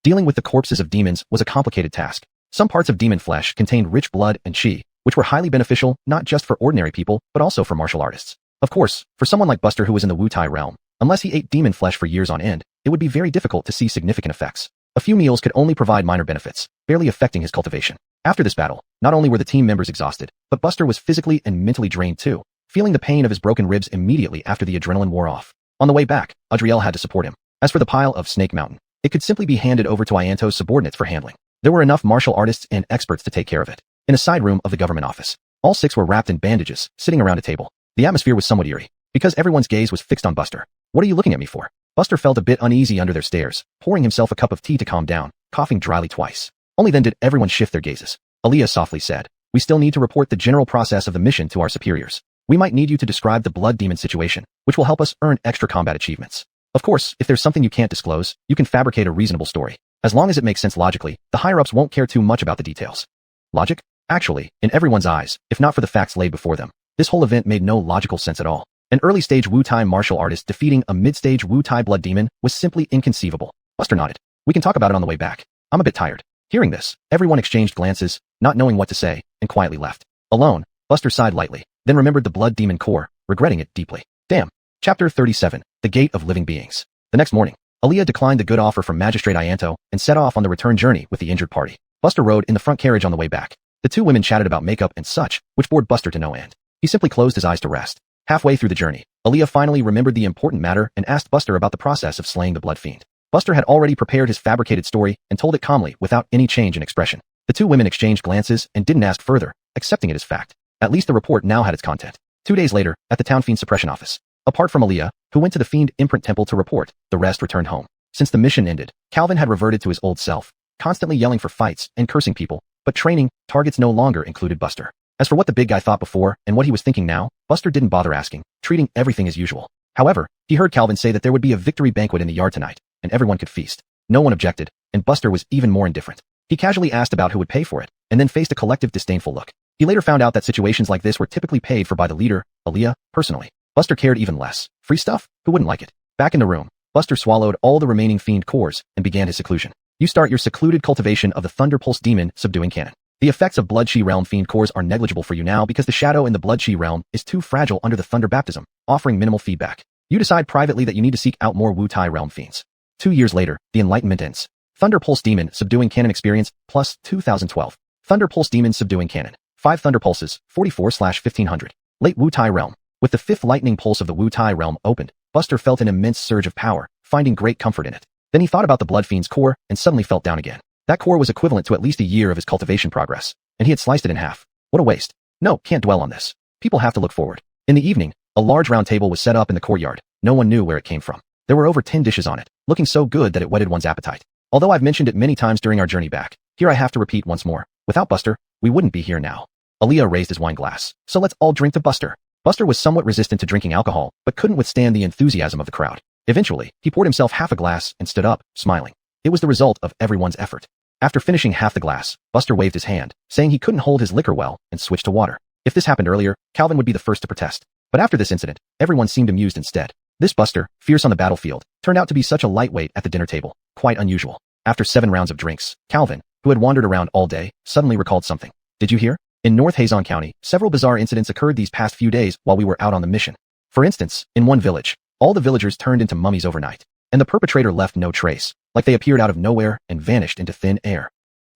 Dealing with the corpses of demons was a complicated task. Some parts of demon flesh contained rich blood and chi, which were highly beneficial not just for ordinary people, but also for martial artists. Of course, for someone like Buster who was in the Wutai realm, unless he ate demon flesh for years on end, it would be very difficult to see significant effects. A few meals could only provide minor benefits, barely affecting his cultivation. After this battle, not only were the team members exhausted, but Buster was physically and mentally drained too, feeling the pain of his broken ribs immediately after the adrenaline wore off. On the way back, Adriel had to support him. As for the pile of Snake Mountain, it could simply be handed over to Ianto's subordinates for handling. There were enough martial artists and experts to take care of it. In a side room of the government office, all 6 were wrapped in bandages, sitting around a table. The atmosphere was somewhat eerie, because everyone's gaze was fixed on Buster. What are you looking at me for? Buster felt a bit uneasy under their stares, pouring himself a cup of tea to calm down, coughing dryly twice. Only then did everyone shift their gazes. Aaliyah softly said, we still need to report the general process of the mission to our superiors. We might need you to describe the blood demon situation, which will help us earn extra combat achievements. Of course, if there's something you can't disclose, you can fabricate a reasonable story. As long as it makes sense logically, the higher-ups won't care too much about the details. Logic? Actually, in everyone's eyes, if not for the facts laid before them, this whole event made no logical sense at all. An early-stage Wutai martial artist defeating a mid-stage Wutai blood demon was simply inconceivable. Buster nodded. We can talk about it on the way back. I'm a bit tired. Hearing this, everyone exchanged glances, not knowing what to say, and quietly left. Alone, Buster sighed lightly, then remembered the blood demon core, regretting it deeply. Damn. Chapter 37. The Gate of Living Beings. The next morning, Aaliyah declined the good offer from Magistrate Ianto and set off on the return journey with the injured party. Buster rode in the front carriage on the way back. The two women chatted about makeup and such, which bored Buster to no end. He simply closed his eyes to rest. Halfway through the journey, Aaliyah finally remembered the important matter and asked Buster about the process of slaying the blood fiend. Buster had already prepared his fabricated story and told it calmly without any change in expression. The two women exchanged glances and didn't ask further, accepting it as fact. At least the report now had its content. 2 days later, at the town fiend suppression office. Apart from Aaliyah, who went to the fiend imprint temple to report, the rest returned home. Since the mission ended, Calvin had reverted to his old self, constantly yelling for fights and cursing people, but training targets no longer included Buster. As for what the big guy thought before and what he was thinking now, Buster didn't bother asking, treating everything as usual. However, he heard Calvin say that there would be a victory banquet in the yard tonight, and everyone could feast. No one objected, and Buster was even more indifferent. He casually asked about who would pay for it, and then faced a collective disdainful look. He later found out that situations like this were typically paid for by the leader, Aaliyah, personally. Buster cared even less. Free stuff? Who wouldn't like it? Back in the room, Buster swallowed all the remaining fiend cores and began his seclusion. You start your secluded cultivation of the Thunder Pulse Demon subduing cannon. The effects of Blood Chi Realm fiend cores are negligible for you now because the shadow in the Blood Chi Realm is too fragile under the Thunder Baptism, offering minimal feedback. You decide privately that you need to seek out more Wu Tai Realm fiends. 2 years later, the Enlightenment ends. Thunder Pulse Demon subduing cannon experience plus 2012. Thunder Pulse Demon subduing cannon. 5 Thunder Pulses, 44/1500. Late Wu Tai Realm. With the 5th lightning pulse of the Wu Tai Realm opened, Buster felt an immense surge of power, finding great comfort in it. Then he thought about the Blood Fiend's core and suddenly felt down again. That core was equivalent to at least a year of his cultivation progress, and he had sliced it in half. What a waste. No, can't dwell on this. People have to look forward. In the evening, a large round table was set up in the courtyard. No one knew where it came from. There were over 10 dishes on it, looking so good that it whetted one's appetite. Although I've mentioned it many times during our journey back, here I have to repeat once more. Without Buster, we wouldn't be here now. Aaliyah raised his wine glass. So let's all drink to Buster. Buster was somewhat resistant to drinking alcohol, but couldn't withstand the enthusiasm of the crowd. Eventually, he poured himself half a glass and stood up, smiling. It was the result of everyone's effort. After finishing half the glass, Buster waved his hand, saying he couldn't hold his liquor well, and switched to water. If this happened earlier, Calvin would be the first to protest. But after this incident, everyone seemed amused instead. This Buster, fierce on the battlefield, turned out to be such a lightweight at the dinner table, quite unusual. After 7 rounds of drinks, Calvin, who had wandered around all day, suddenly recalled something. Did you hear? In North Hazon County, several bizarre incidents occurred these past few days while we were out on the mission. For instance, in one village, all the villagers turned into mummies overnight, and the perpetrator left no trace, like they appeared out of nowhere and vanished into thin air.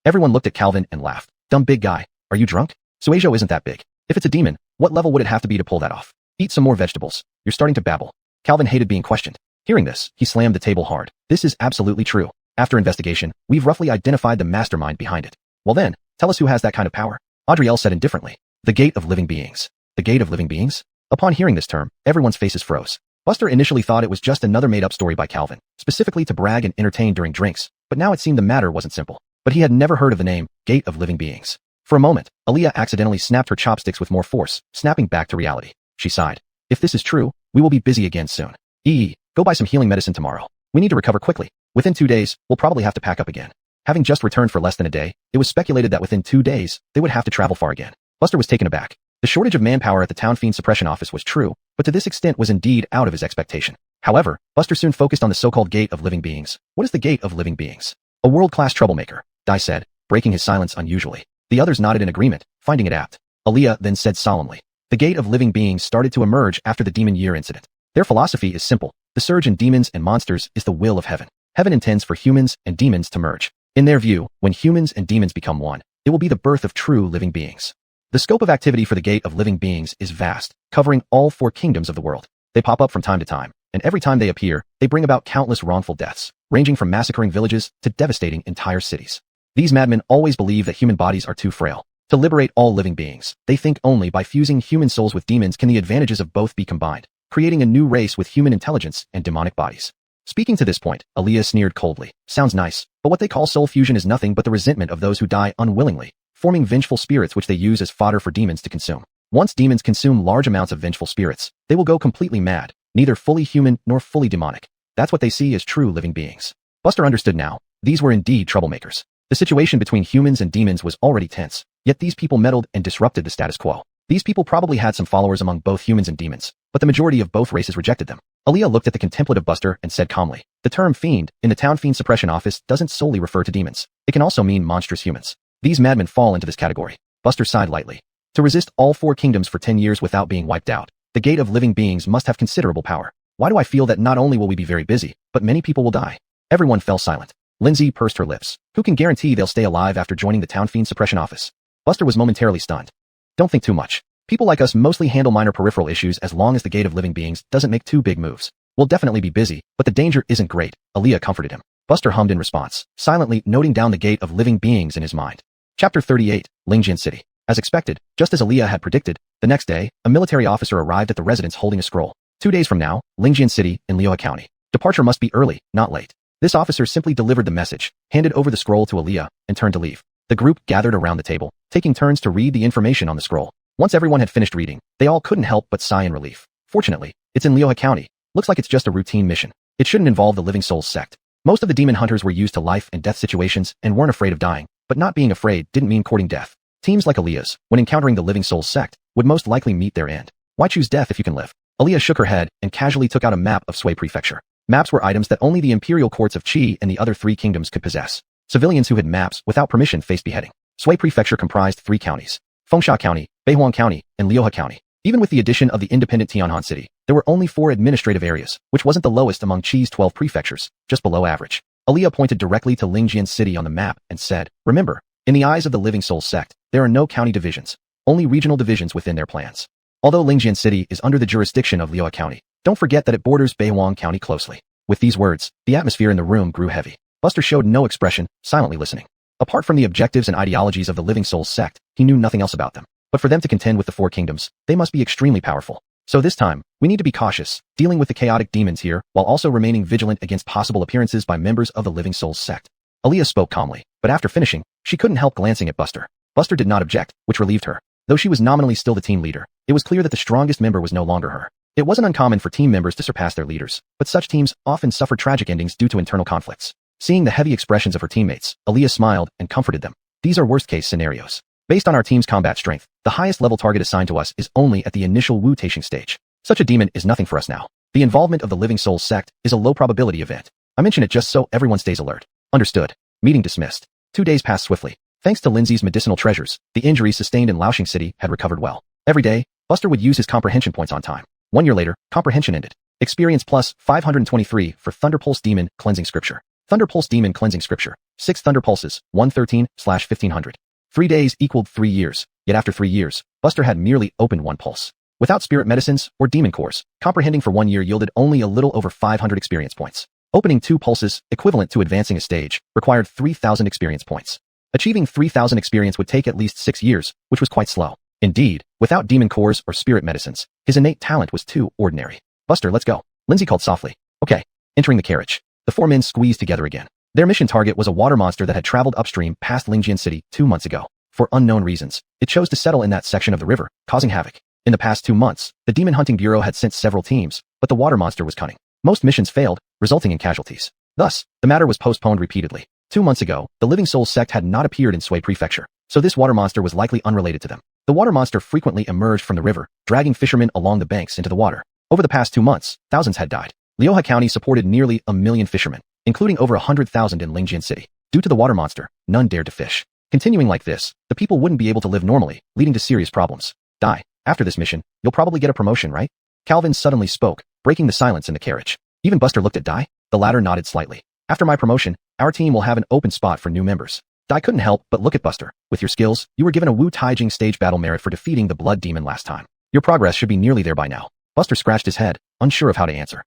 Everyone looked at Calvin and laughed. Dumb big guy, are you drunk? Suejo isn't that big. If it's a demon, what level would it have to be to pull that off? Eat some more vegetables. You're starting to babble. Calvin hated being questioned. Hearing this, he slammed the table hard. This is absolutely true. After investigation, we've roughly identified the mastermind behind it. Well then, tell us who has that kind of power. Adriel said indifferently. The Gate of Living Beings. The Gate of Living Beings? Upon hearing this term, everyone's faces froze. Buster initially thought it was just another made-up story by Calvin, specifically to brag and entertain during drinks, but now it seemed the matter wasn't simple. But he had never heard of the name, Gate of Living Beings. For a moment, Aaliyah accidentally snapped her chopsticks with more force, snapping back to reality. She sighed. If this is true, we will be busy again soon. Go buy some healing medicine tomorrow. We need to recover quickly. Within 2 days, we'll probably have to pack up again. Having just returned for less than a day, it was speculated that within 2 days, they would have to travel far again. Buster was taken aback. The shortage of manpower at the town fiend suppression office was true, but to this extent was indeed out of his expectation. However, Buster soon focused on the so-called Gate of Living Beings. What is the Gate of Living Beings? A world-class troublemaker, Dai said, breaking his silence unusually. The others nodded in agreement, finding it apt. Aaliyah then said solemnly. The Gate of Living Beings started to emerge after the Demon Year incident. Their philosophy is simple. The surge in demons and monsters is the will of heaven. Heaven intends for humans and demons to merge. In their view, when humans and demons become one, it will be the birth of true living beings. The scope of activity for the Gate of Living Beings is vast, covering all 4 kingdoms of the world. They pop up from time to time, and every time they appear, they bring about countless wrongful deaths, ranging from massacring villages to devastating entire cities. These madmen always believe that human bodies are too frail. To liberate all living beings, they think only by fusing human souls with demons can the advantages of both be combined, creating a new race with human intelligence and demonic bodies. Speaking to this point, Aaliyah sneered coldly. Sounds nice, but what they call soul fusion is nothing but the resentment of those who die unwillingly, forming vengeful spirits which they use as fodder for demons to consume. Once demons consume large amounts of vengeful spirits, they will go completely mad, neither fully human nor fully demonic. That's what they see as true living beings. Buster understood now. These were indeed troublemakers. The situation between humans and demons was already tense, yet these people meddled and disrupted the status quo. These people probably had some followers among both humans and demons, but the majority of both races rejected them. Aaliyah looked at the contemplative Buster and said calmly, The term fiend in the Town Fiend Suppression Office doesn't solely refer to demons. It can also mean monstrous humans. These madmen fall into this category. Buster sighed lightly. To resist all 4 kingdoms for 10 years without being wiped out, the gate of living beings must have considerable power. Why do I feel that not only will we be very busy, but many people will die? Everyone fell silent. Lindsay pursed her lips. Who can guarantee they'll stay alive after joining the Town Fiend Suppression Office? Buster was momentarily stunned. Don't think too much. People like us mostly handle minor peripheral issues as long as the gate of living beings doesn't make too big moves. We'll definitely be busy, but the danger isn't great, Aaliyah comforted him. Buster hummed in response, silently noting down the gate of living beings in his mind. Chapter 38, Lingjian City. As expected, just as Aaliyah had predicted, the next day, a military officer arrived at the residence holding a scroll. 2 days from now, Lingjian City, in Lioha County. Departure must be early, not late. This officer simply delivered the message, handed over the scroll to Aaliyah, and turned to leave. The group gathered around the table, taking turns to read the information on the scroll. Once everyone had finished reading, they all couldn't help but sigh in relief. Fortunately, it's in Lioha County. Looks like it's just a routine mission. It shouldn't involve the Living Souls sect. Most of the demon hunters were used to life and death situations and weren't afraid of dying, but not being afraid didn't mean courting death. Teams like Aaliyah's, when encountering the Living Souls sect, would most likely meet their end. Why choose death if you can live? Aaliyah shook her head and casually took out a map of Sui Prefecture. Maps were items that only the imperial courts of Qi and the other 3 kingdoms could possess. Civilians who had maps without permission faced beheading. Sui Prefecture comprised 3 counties: Fengsha County, Beihuang County, and Lioha County. Even with the addition of the independent Tianhan City, there were only 4 administrative areas, which wasn't the lowest among Qi's 12 prefectures, just below average. Aaliyah pointed directly to Lingjian City on the map and said, "Remember, in the eyes of the Living Soul sect, there are no county divisions, only regional divisions within their plans. Although Lingjian City is under the jurisdiction of Lioha County, don't forget that it borders Beihuang County closely." With these words, the atmosphere in the room grew heavy. Buster showed no expression, silently listening. Apart from the objectives and ideologies of the Living Soul sect, he knew nothing else about them. But for them to contend with the 4 kingdoms, they must be extremely powerful. So this time, we need to be cautious, dealing with the chaotic demons here, while also remaining vigilant against possible appearances by members of the Living Souls sect. Aaliyah spoke calmly, but after finishing, she couldn't help glancing at Buster. Buster did not object, which relieved her. Though she was nominally still the team leader, it was clear that the strongest member was no longer her. It wasn't uncommon for team members to surpass their leaders, but such teams often suffer tragic endings due to internal conflicts. Seeing the heavy expressions of her teammates, Aaliyah smiled and comforted them. These are worst-case scenarios. Based on our team's combat strength, the highest level target assigned to us is only at the initial Wu Taixing stage. Such a demon is nothing for us now. The involvement of the Living Souls sect is a low-probability event. I mention it just so everyone stays alert. Understood. Meeting dismissed. 2 days passed swiftly. Thanks to Lindsay's medicinal treasures, the injuries sustained in Laoxing City had recovered well. Every day, Buster would use his comprehension points on time. 1 year later, comprehension ended. Experience plus 523 for Thunder Pulse Demon Cleansing Scripture. Thunder Pulse Demon Cleansing Scripture. 6 Thunder Pulses, 113/1500. 3 days equaled 3 years, yet after 3 years, Buster had merely opened 1 pulse. Without spirit medicines or demon cores, comprehending for 1 year yielded only a little over 500 experience points. Opening 2 pulses, equivalent to advancing a stage, required 3,000 experience points. Achieving 3,000 experience would take at least 6 years, which was quite slow. Indeed, without demon cores or spirit medicines, his innate talent was too ordinary. "Buster, let's go," Lindsay called softly. "Okay." Entering the carriage, the 4 men squeezed together again. Their mission target was a water monster that had traveled upstream past Lingjian City 2 months ago. For unknown reasons, it chose to settle in that section of the river, causing havoc. In the past 2 months, the Demon Hunting Bureau had sent several teams, but the water monster was cunning. Most missions failed, resulting in casualties. Thus, the matter was postponed repeatedly. 2 months ago, the Living Soul sect had not appeared in Sui Prefecture, so this water monster was likely unrelated to them. The water monster frequently emerged from the river, dragging fishermen along the banks into the water. Over the past 2 months, thousands had died. Lioha County supported nearly 1 million fishermen, including over 100,000 in Lingjian City. Due to the water monster, none dared to fish. Continuing like this, the people wouldn't be able to live normally, leading to serious problems. "Die. After this mission, you'll probably get a promotion, right?" Calvin suddenly spoke, breaking the silence in the carriage. Even Buster looked at Dai. The latter nodded slightly. "After my promotion, our team will have an open spot for new members." Dai couldn't help but look at Buster. "With your skills, you were given a Wu Taijing stage battle merit for defeating the blood demon last time. Your progress should be nearly there by now." Buster scratched his head, unsure of how to answer.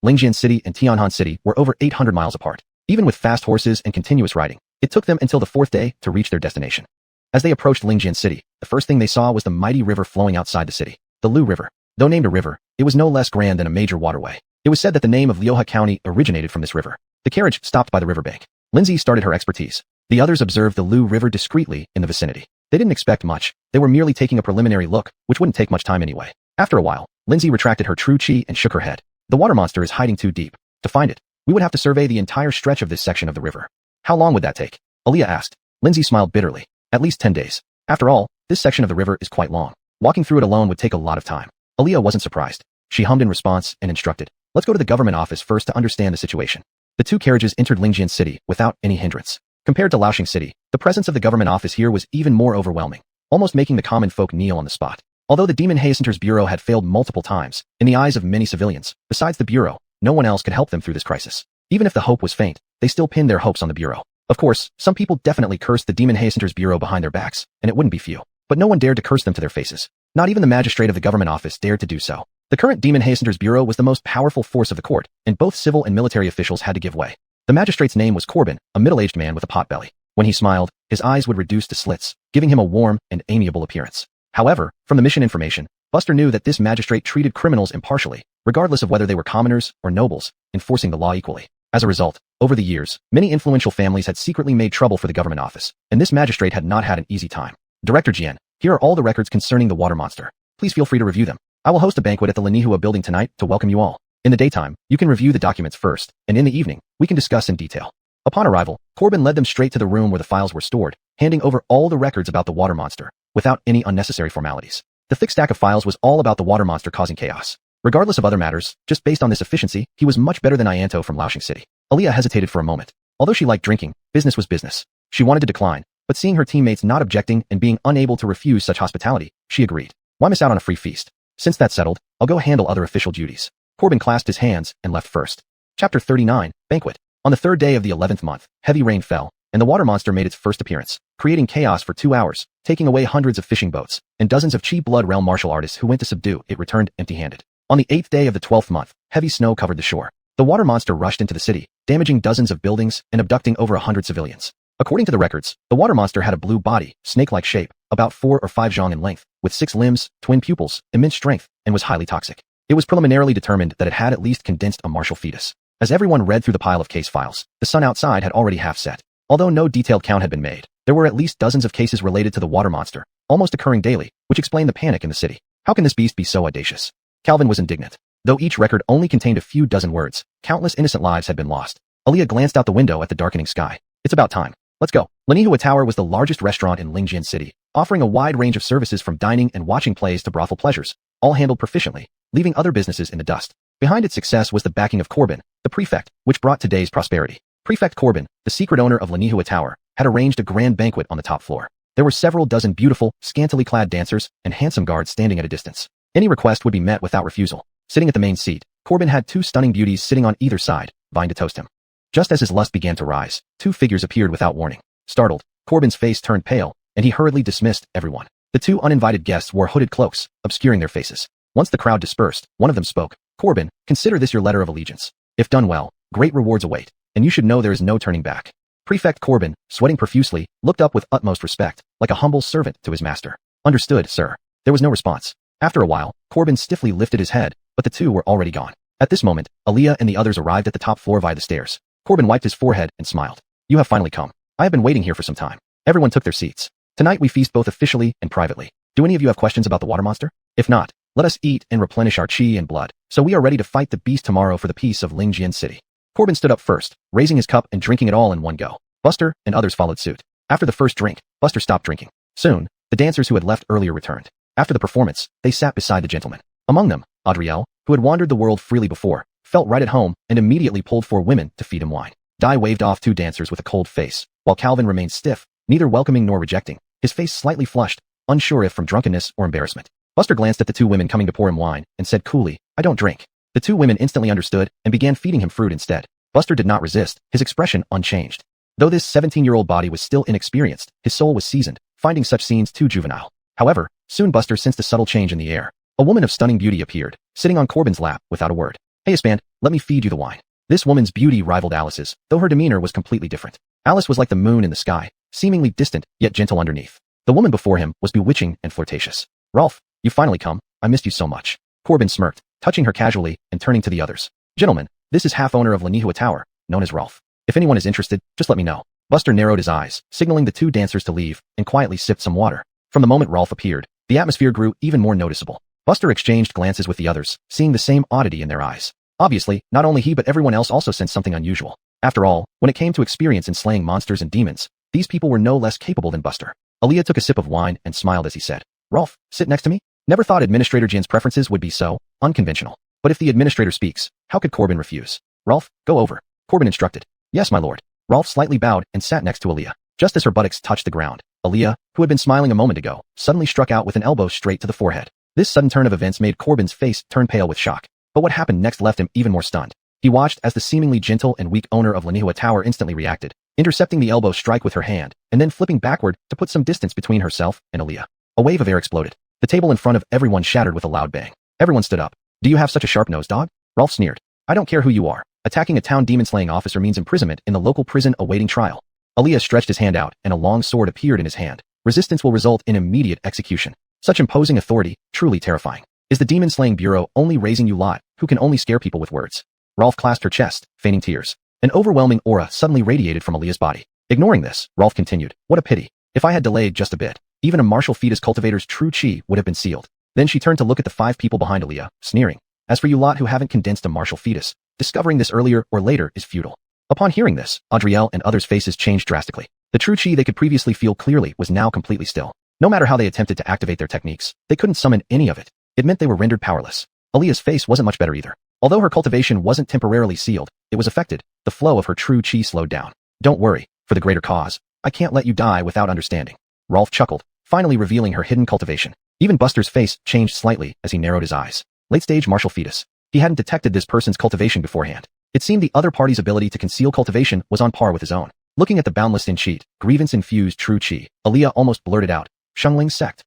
Lingjian City and Tianhan City were over 800 miles apart. Even with fast horses and continuous riding, it took them until the 4th day to reach their destination. As they approached Lingjian City, the first thing they saw was the mighty river flowing outside the city. The Lu River. Though named a river, it was no less grand than a major waterway. It was said that the name of Lioha County originated from this river. The carriage stopped by the riverbank. Lindsay started her expertise. The others observed the Lu River discreetly in the vicinity. They didn't expect much. They were merely taking a preliminary look, which wouldn't take much time anyway. After a while, Lindsay retracted her true chi and shook her head. "The water monster is hiding too deep. To find it, we would have to survey the entire stretch of this section of the river." "How long would that take?" Aaliyah asked. Lindsay smiled bitterly. "At least 10 days. After all, this section of the river is quite long. Walking through it alone would take a lot of time." Aaliyah wasn't surprised. She hummed in response and instructed, "Let's go to the government office first to understand the situation." The two carriages entered Lingjian City without any hindrance. Compared to Laoxing City, the presence of the government office here was even more overwhelming, almost making the common folk kneel on the spot. Although the Demon Hacenter's bureau had failed multiple times, in the eyes of many civilians, besides the bureau, no one else could help them through this crisis. Even if the hope was faint, they still pinned their hopes on the bureau. Of course, some people definitely cursed the Demon Hacenter's bureau behind their backs, and it wouldn't be few. But no one dared to curse them to their faces. Not even the magistrate of the government office dared to do so. The current Demon Hacenter's bureau was the most powerful force of the court, and both civil and military officials had to give way. The magistrate's name was Corbin, a middle-aged man with a potbelly. When he smiled, his eyes would reduce to slits, giving him a warm and amiable appearance. However, from the mission information, Buster knew that this magistrate treated criminals impartially, regardless of whether they were commoners or nobles, enforcing the law equally. As a result, over the years, many influential families had secretly made trouble for the government office, and this magistrate had not had an easy time. Director Jian, here are all the records concerning the water monster. Please feel free to review them. I will host a banquet at the Linihua building tonight to welcome you all. In the daytime, you can review the documents first, and in the evening, we can discuss in detail. Upon arrival, Corbin led them straight to the room where the files were stored, handing over all the records about the water monster, without any unnecessary formalities. The thick stack of files was all about the water monster causing chaos. Regardless of other matters, just based on this efficiency, he was much better than Ianto from Laoxing City. Aaliyah hesitated for a moment. Although she liked drinking, business was business. She wanted to decline, but seeing her teammates not objecting and being unable to refuse such hospitality, she agreed. Why miss out on a free feast? Since that's settled, I'll go handle other official duties. Corbin clasped his hands and left first. Chapter 39, Banquet. On the third day of the 11th month, heavy rain fell, and the water monster made its first appearance, creating chaos for 2 hours, taking away hundreds of fishing boats, and dozens of cheap blood realm martial artists who went to subdue it returned empty-handed. On the 8th day of the 12th month, heavy snow covered the shore. The water monster rushed into the city, damaging dozens of buildings and abducting over 100 civilians. According to the records, the water monster had a blue body, snake-like shape, about 4 or 5 zhong in length, with 6 limbs, twin pupils, immense strength, and was highly toxic. It was preliminarily determined that it had at least condensed a martial fetus. As everyone read through the pile of case files, the sun outside had already half set. Although no detailed count had been made, there were at least dozens of cases related to the water monster, almost occurring daily, which explained the panic in the city. How can this beast be so audacious? Calvin was indignant. Though each record only contained a few dozen words, countless innocent lives had been lost. Aaliyah glanced out the window at the darkening sky. It's about time. Let's go. Linihua Tower was the largest restaurant in Lingjian City, offering a wide range of services from dining and watching plays to brothel pleasures, all handled proficiently, leaving other businesses in the dust. Behind its success was the backing of Corbin, the prefect, which brought today's prosperity. Prefect Corbin, the secret owner of Linihua Tower, had arranged a grand banquet on the top floor. There were several dozen beautiful, scantily clad dancers and handsome guards standing at a distance. Any request would be met without refusal. Sitting at the main seat, Corbin had 2 stunning beauties sitting on either side, vying to toast him. Just as his lust began to rise, 2 figures appeared without warning. Startled, Corbin's face turned pale, and he hurriedly dismissed everyone. The 2 uninvited guests wore hooded cloaks, obscuring their faces. Once the crowd dispersed, one of them spoke. Corbin, consider this your letter of allegiance. If done well, great rewards await, and you should know there is no turning back. Prefect Corbin, sweating profusely, looked up with utmost respect, like a humble servant to his master. Understood, sir. There was no response. After a while, Corbin stiffly lifted his head, but the 2 were already gone. At this moment, Aaliyah and the others arrived at the top floor via the stairs. Corbin wiped his forehead and smiled. You have finally come. I have been waiting here for some time. Everyone took their seats. Tonight we feast both officially and privately. Do any of you have questions about the water monster? If not, let us eat and replenish our chi and blood, so we are ready to fight the beast tomorrow for the peace of Lingjian City. Corbin stood up first, raising his cup and drinking it all in one go. Buster and others followed suit. After the first drink, Buster stopped drinking. Soon, the dancers who had left earlier returned. After the performance, they sat beside the gentleman. Among them, Adriel, who had wandered the world freely before, felt right at home and immediately pulled 4 women to feed him wine. Dai waved off 2 dancers with a cold face, while Calvin remained stiff, neither welcoming nor rejecting, his face slightly flushed, unsure if from drunkenness or embarrassment. Buster glanced at the 2 women coming to pour him wine and said coolly, I don't drink. The 2 women instantly understood and began feeding him fruit instead. Buster did not resist, his expression unchanged. Though this 17-year-old body was still inexperienced, his soul was seasoned, finding such scenes too juvenile. However, soon Buster sensed a subtle change in the air. A woman of stunning beauty appeared, sitting on Corbin's lap without a word. Hey Espand, let me feed you the wine. This woman's beauty rivaled Alice's, though her demeanor was completely different. Alice was like the moon in the sky, seemingly distant, yet gentle underneath. The woman before him was bewitching and flirtatious. Rolf, you finally come. I missed you so much. Corbin smirked, touching her casually and turning to the others. Gentlemen, this is half-owner of Linihua Tower, known as Rolf. If anyone is interested, just let me know. Buster narrowed his eyes, signaling the 2 dancers to leave, and quietly sipped some water. From the moment Rolf appeared, the atmosphere grew even more noticeable. Buster exchanged glances with the others, seeing the same oddity in their eyes. Obviously, not only he but everyone else also sensed something unusual. After all, when it came to experience in slaying monsters and demons, these people were no less capable than Buster. Aaliyah took a sip of wine and smiled as he said, Rolf, sit next to me? Never thought Administrator Jin's preferences would be so unconventional. But if the administrator speaks, how could Corbin refuse? Rolf, go over. Corbin instructed. Yes, my lord. Rolf slightly bowed and sat next to Aaliyah. Just as her buttocks touched the ground, Aaliyah, who had been smiling a moment ago, suddenly struck out with an elbow straight to the forehead. This sudden turn of events made Corbin's face turn pale with shock. But what happened next left him even more stunned. He watched as the seemingly gentle and weak owner of Lanihua Tower instantly reacted, intercepting the elbow strike with her hand, and then flipping backward to put some distance between herself and Aaliyah. A wave of air exploded. The table in front of everyone shattered with a loud bang. Everyone stood up. Do you have such a sharp nose, dog? Rolf sneered. I don't care who you are. Attacking a town demon-slaying officer means imprisonment in the local prison awaiting trial. Aaliyah stretched his hand out, and a long sword appeared in his hand. Resistance will result in immediate execution. Such imposing authority, truly terrifying. Is the demon-slaying bureau only raising you lot, who can only scare people with words? Rolf clasped her chest, feigning tears. An overwhelming aura suddenly radiated from Aaliyah's body. Ignoring this, Rolf continued. What a pity. If I had delayed just a bit, even a martial fetus cultivator's true chi would have been sealed. Then she turned to look at the 5 people behind Aaliyah, sneering. As for you lot who haven't condensed a martial fetus, discovering this earlier or later is futile. Upon hearing this, Adriel and others' faces changed drastically. The true chi they could previously feel clearly was now completely still. No matter how they attempted to activate their techniques, they couldn't summon any of it. It meant they were rendered powerless. Aaliyah's face wasn't much better either. Although her cultivation wasn't temporarily sealed, it was affected. The flow of her true chi slowed down. Don't worry, for the greater cause, I can't let you die without understanding. Rolf chuckled, finally revealing her hidden cultivation. Even Buster's face changed slightly as he narrowed his eyes. Late-stage martial fetus. He hadn't detected this person's cultivation beforehand. It seemed the other party's ability to conceal cultivation was on par with his own. Looking at the boundless in-cheat, grievance-infused true chi, Aaliyah almost blurted out, Shunling sect.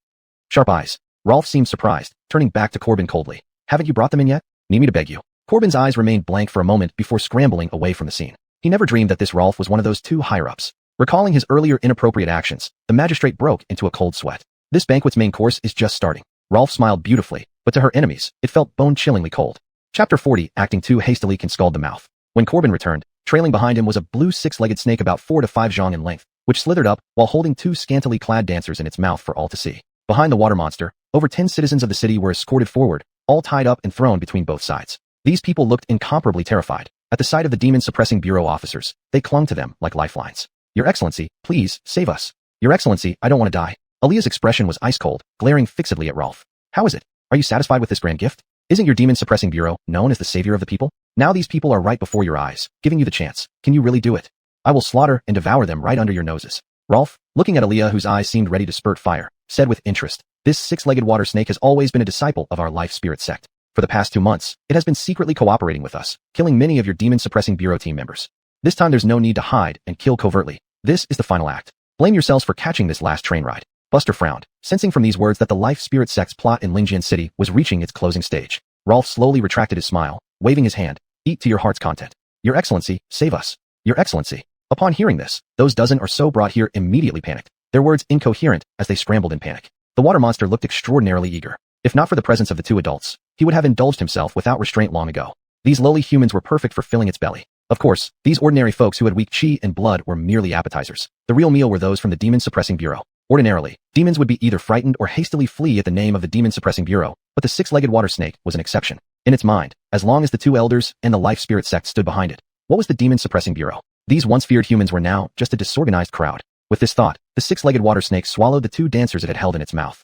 Sharp eyes. Rolf seemed surprised, turning back to Corbin coldly. Haven't you brought them in yet? Need me to beg you? Corbin's eyes remained blank for a moment before scrambling away from the scene. He never dreamed that this Rolf was one of those 2 higher-ups. Recalling his earlier inappropriate actions, the magistrate broke into a cold sweat. This banquet's main course is just starting. Rolf smiled beautifully, but to her enemies, it felt bone-chillingly cold. Chapter 40, acting too hastily can scald the mouth. When Corbin returned, trailing behind him was a blue 6-legged snake about 4 to 5 zhang in length, which slithered up while holding 2 scantily clad dancers in its mouth for all to see. Behind the water monster, over 10 citizens of the city were escorted forward, all tied up and thrown between both sides. These people looked incomparably terrified. At the sight of the demon-suppressing bureau officers, they clung to them like lifelines. Your Excellency, please, save us. Your Excellency, I don't want to die. Aaliyah's expression was ice-cold, glaring fixedly at Rolf. How is it? Are you satisfied with this grand gift? Isn't your demon-suppressing bureau known as the savior of the people? Now these people are right before your eyes, giving you the chance. Can you really do it? I will slaughter and devour them right under your noses. Rolf, looking at Aaliyah whose eyes seemed ready to spurt fire, said with interest, this 6-legged water snake has always been a disciple of our life spirit sect. For the past 2 months, it has been secretly cooperating with us, killing many of your demon-suppressing bureau team members. This time there's no need to hide and kill covertly. This is the final act. Blame yourselves for catching this last train ride. Buster frowned, sensing from these words that the life spirit sect's plot in Lingjian City was reaching its closing stage. Rolf slowly retracted his smile, waving his hand. Eat to your heart's content. Your Excellency, save us. Your Excellency. Upon hearing this, those dozen or so brought here immediately panicked, their words incoherent as they scrambled in panic. The water monster looked extraordinarily eager. If not for the presence of the 2 adults, he would have indulged himself without restraint long ago. These lowly humans were perfect for filling its belly. Of course, these ordinary folks who had weak chi and blood were merely appetizers. The real meal were those from the demon-suppressing bureau. Ordinarily, demons would be either frightened or hastily flee at the name of the demon-suppressing bureau, but the 6-legged water snake was an exception. In its mind, as long as the 2 elders and the life spirit sect stood behind it, what was the demon-suppressing bureau? These once feared humans were now just a disorganized crowd. With this thought, the 6-legged water snake swallowed the 2 dancers it had held in its mouth.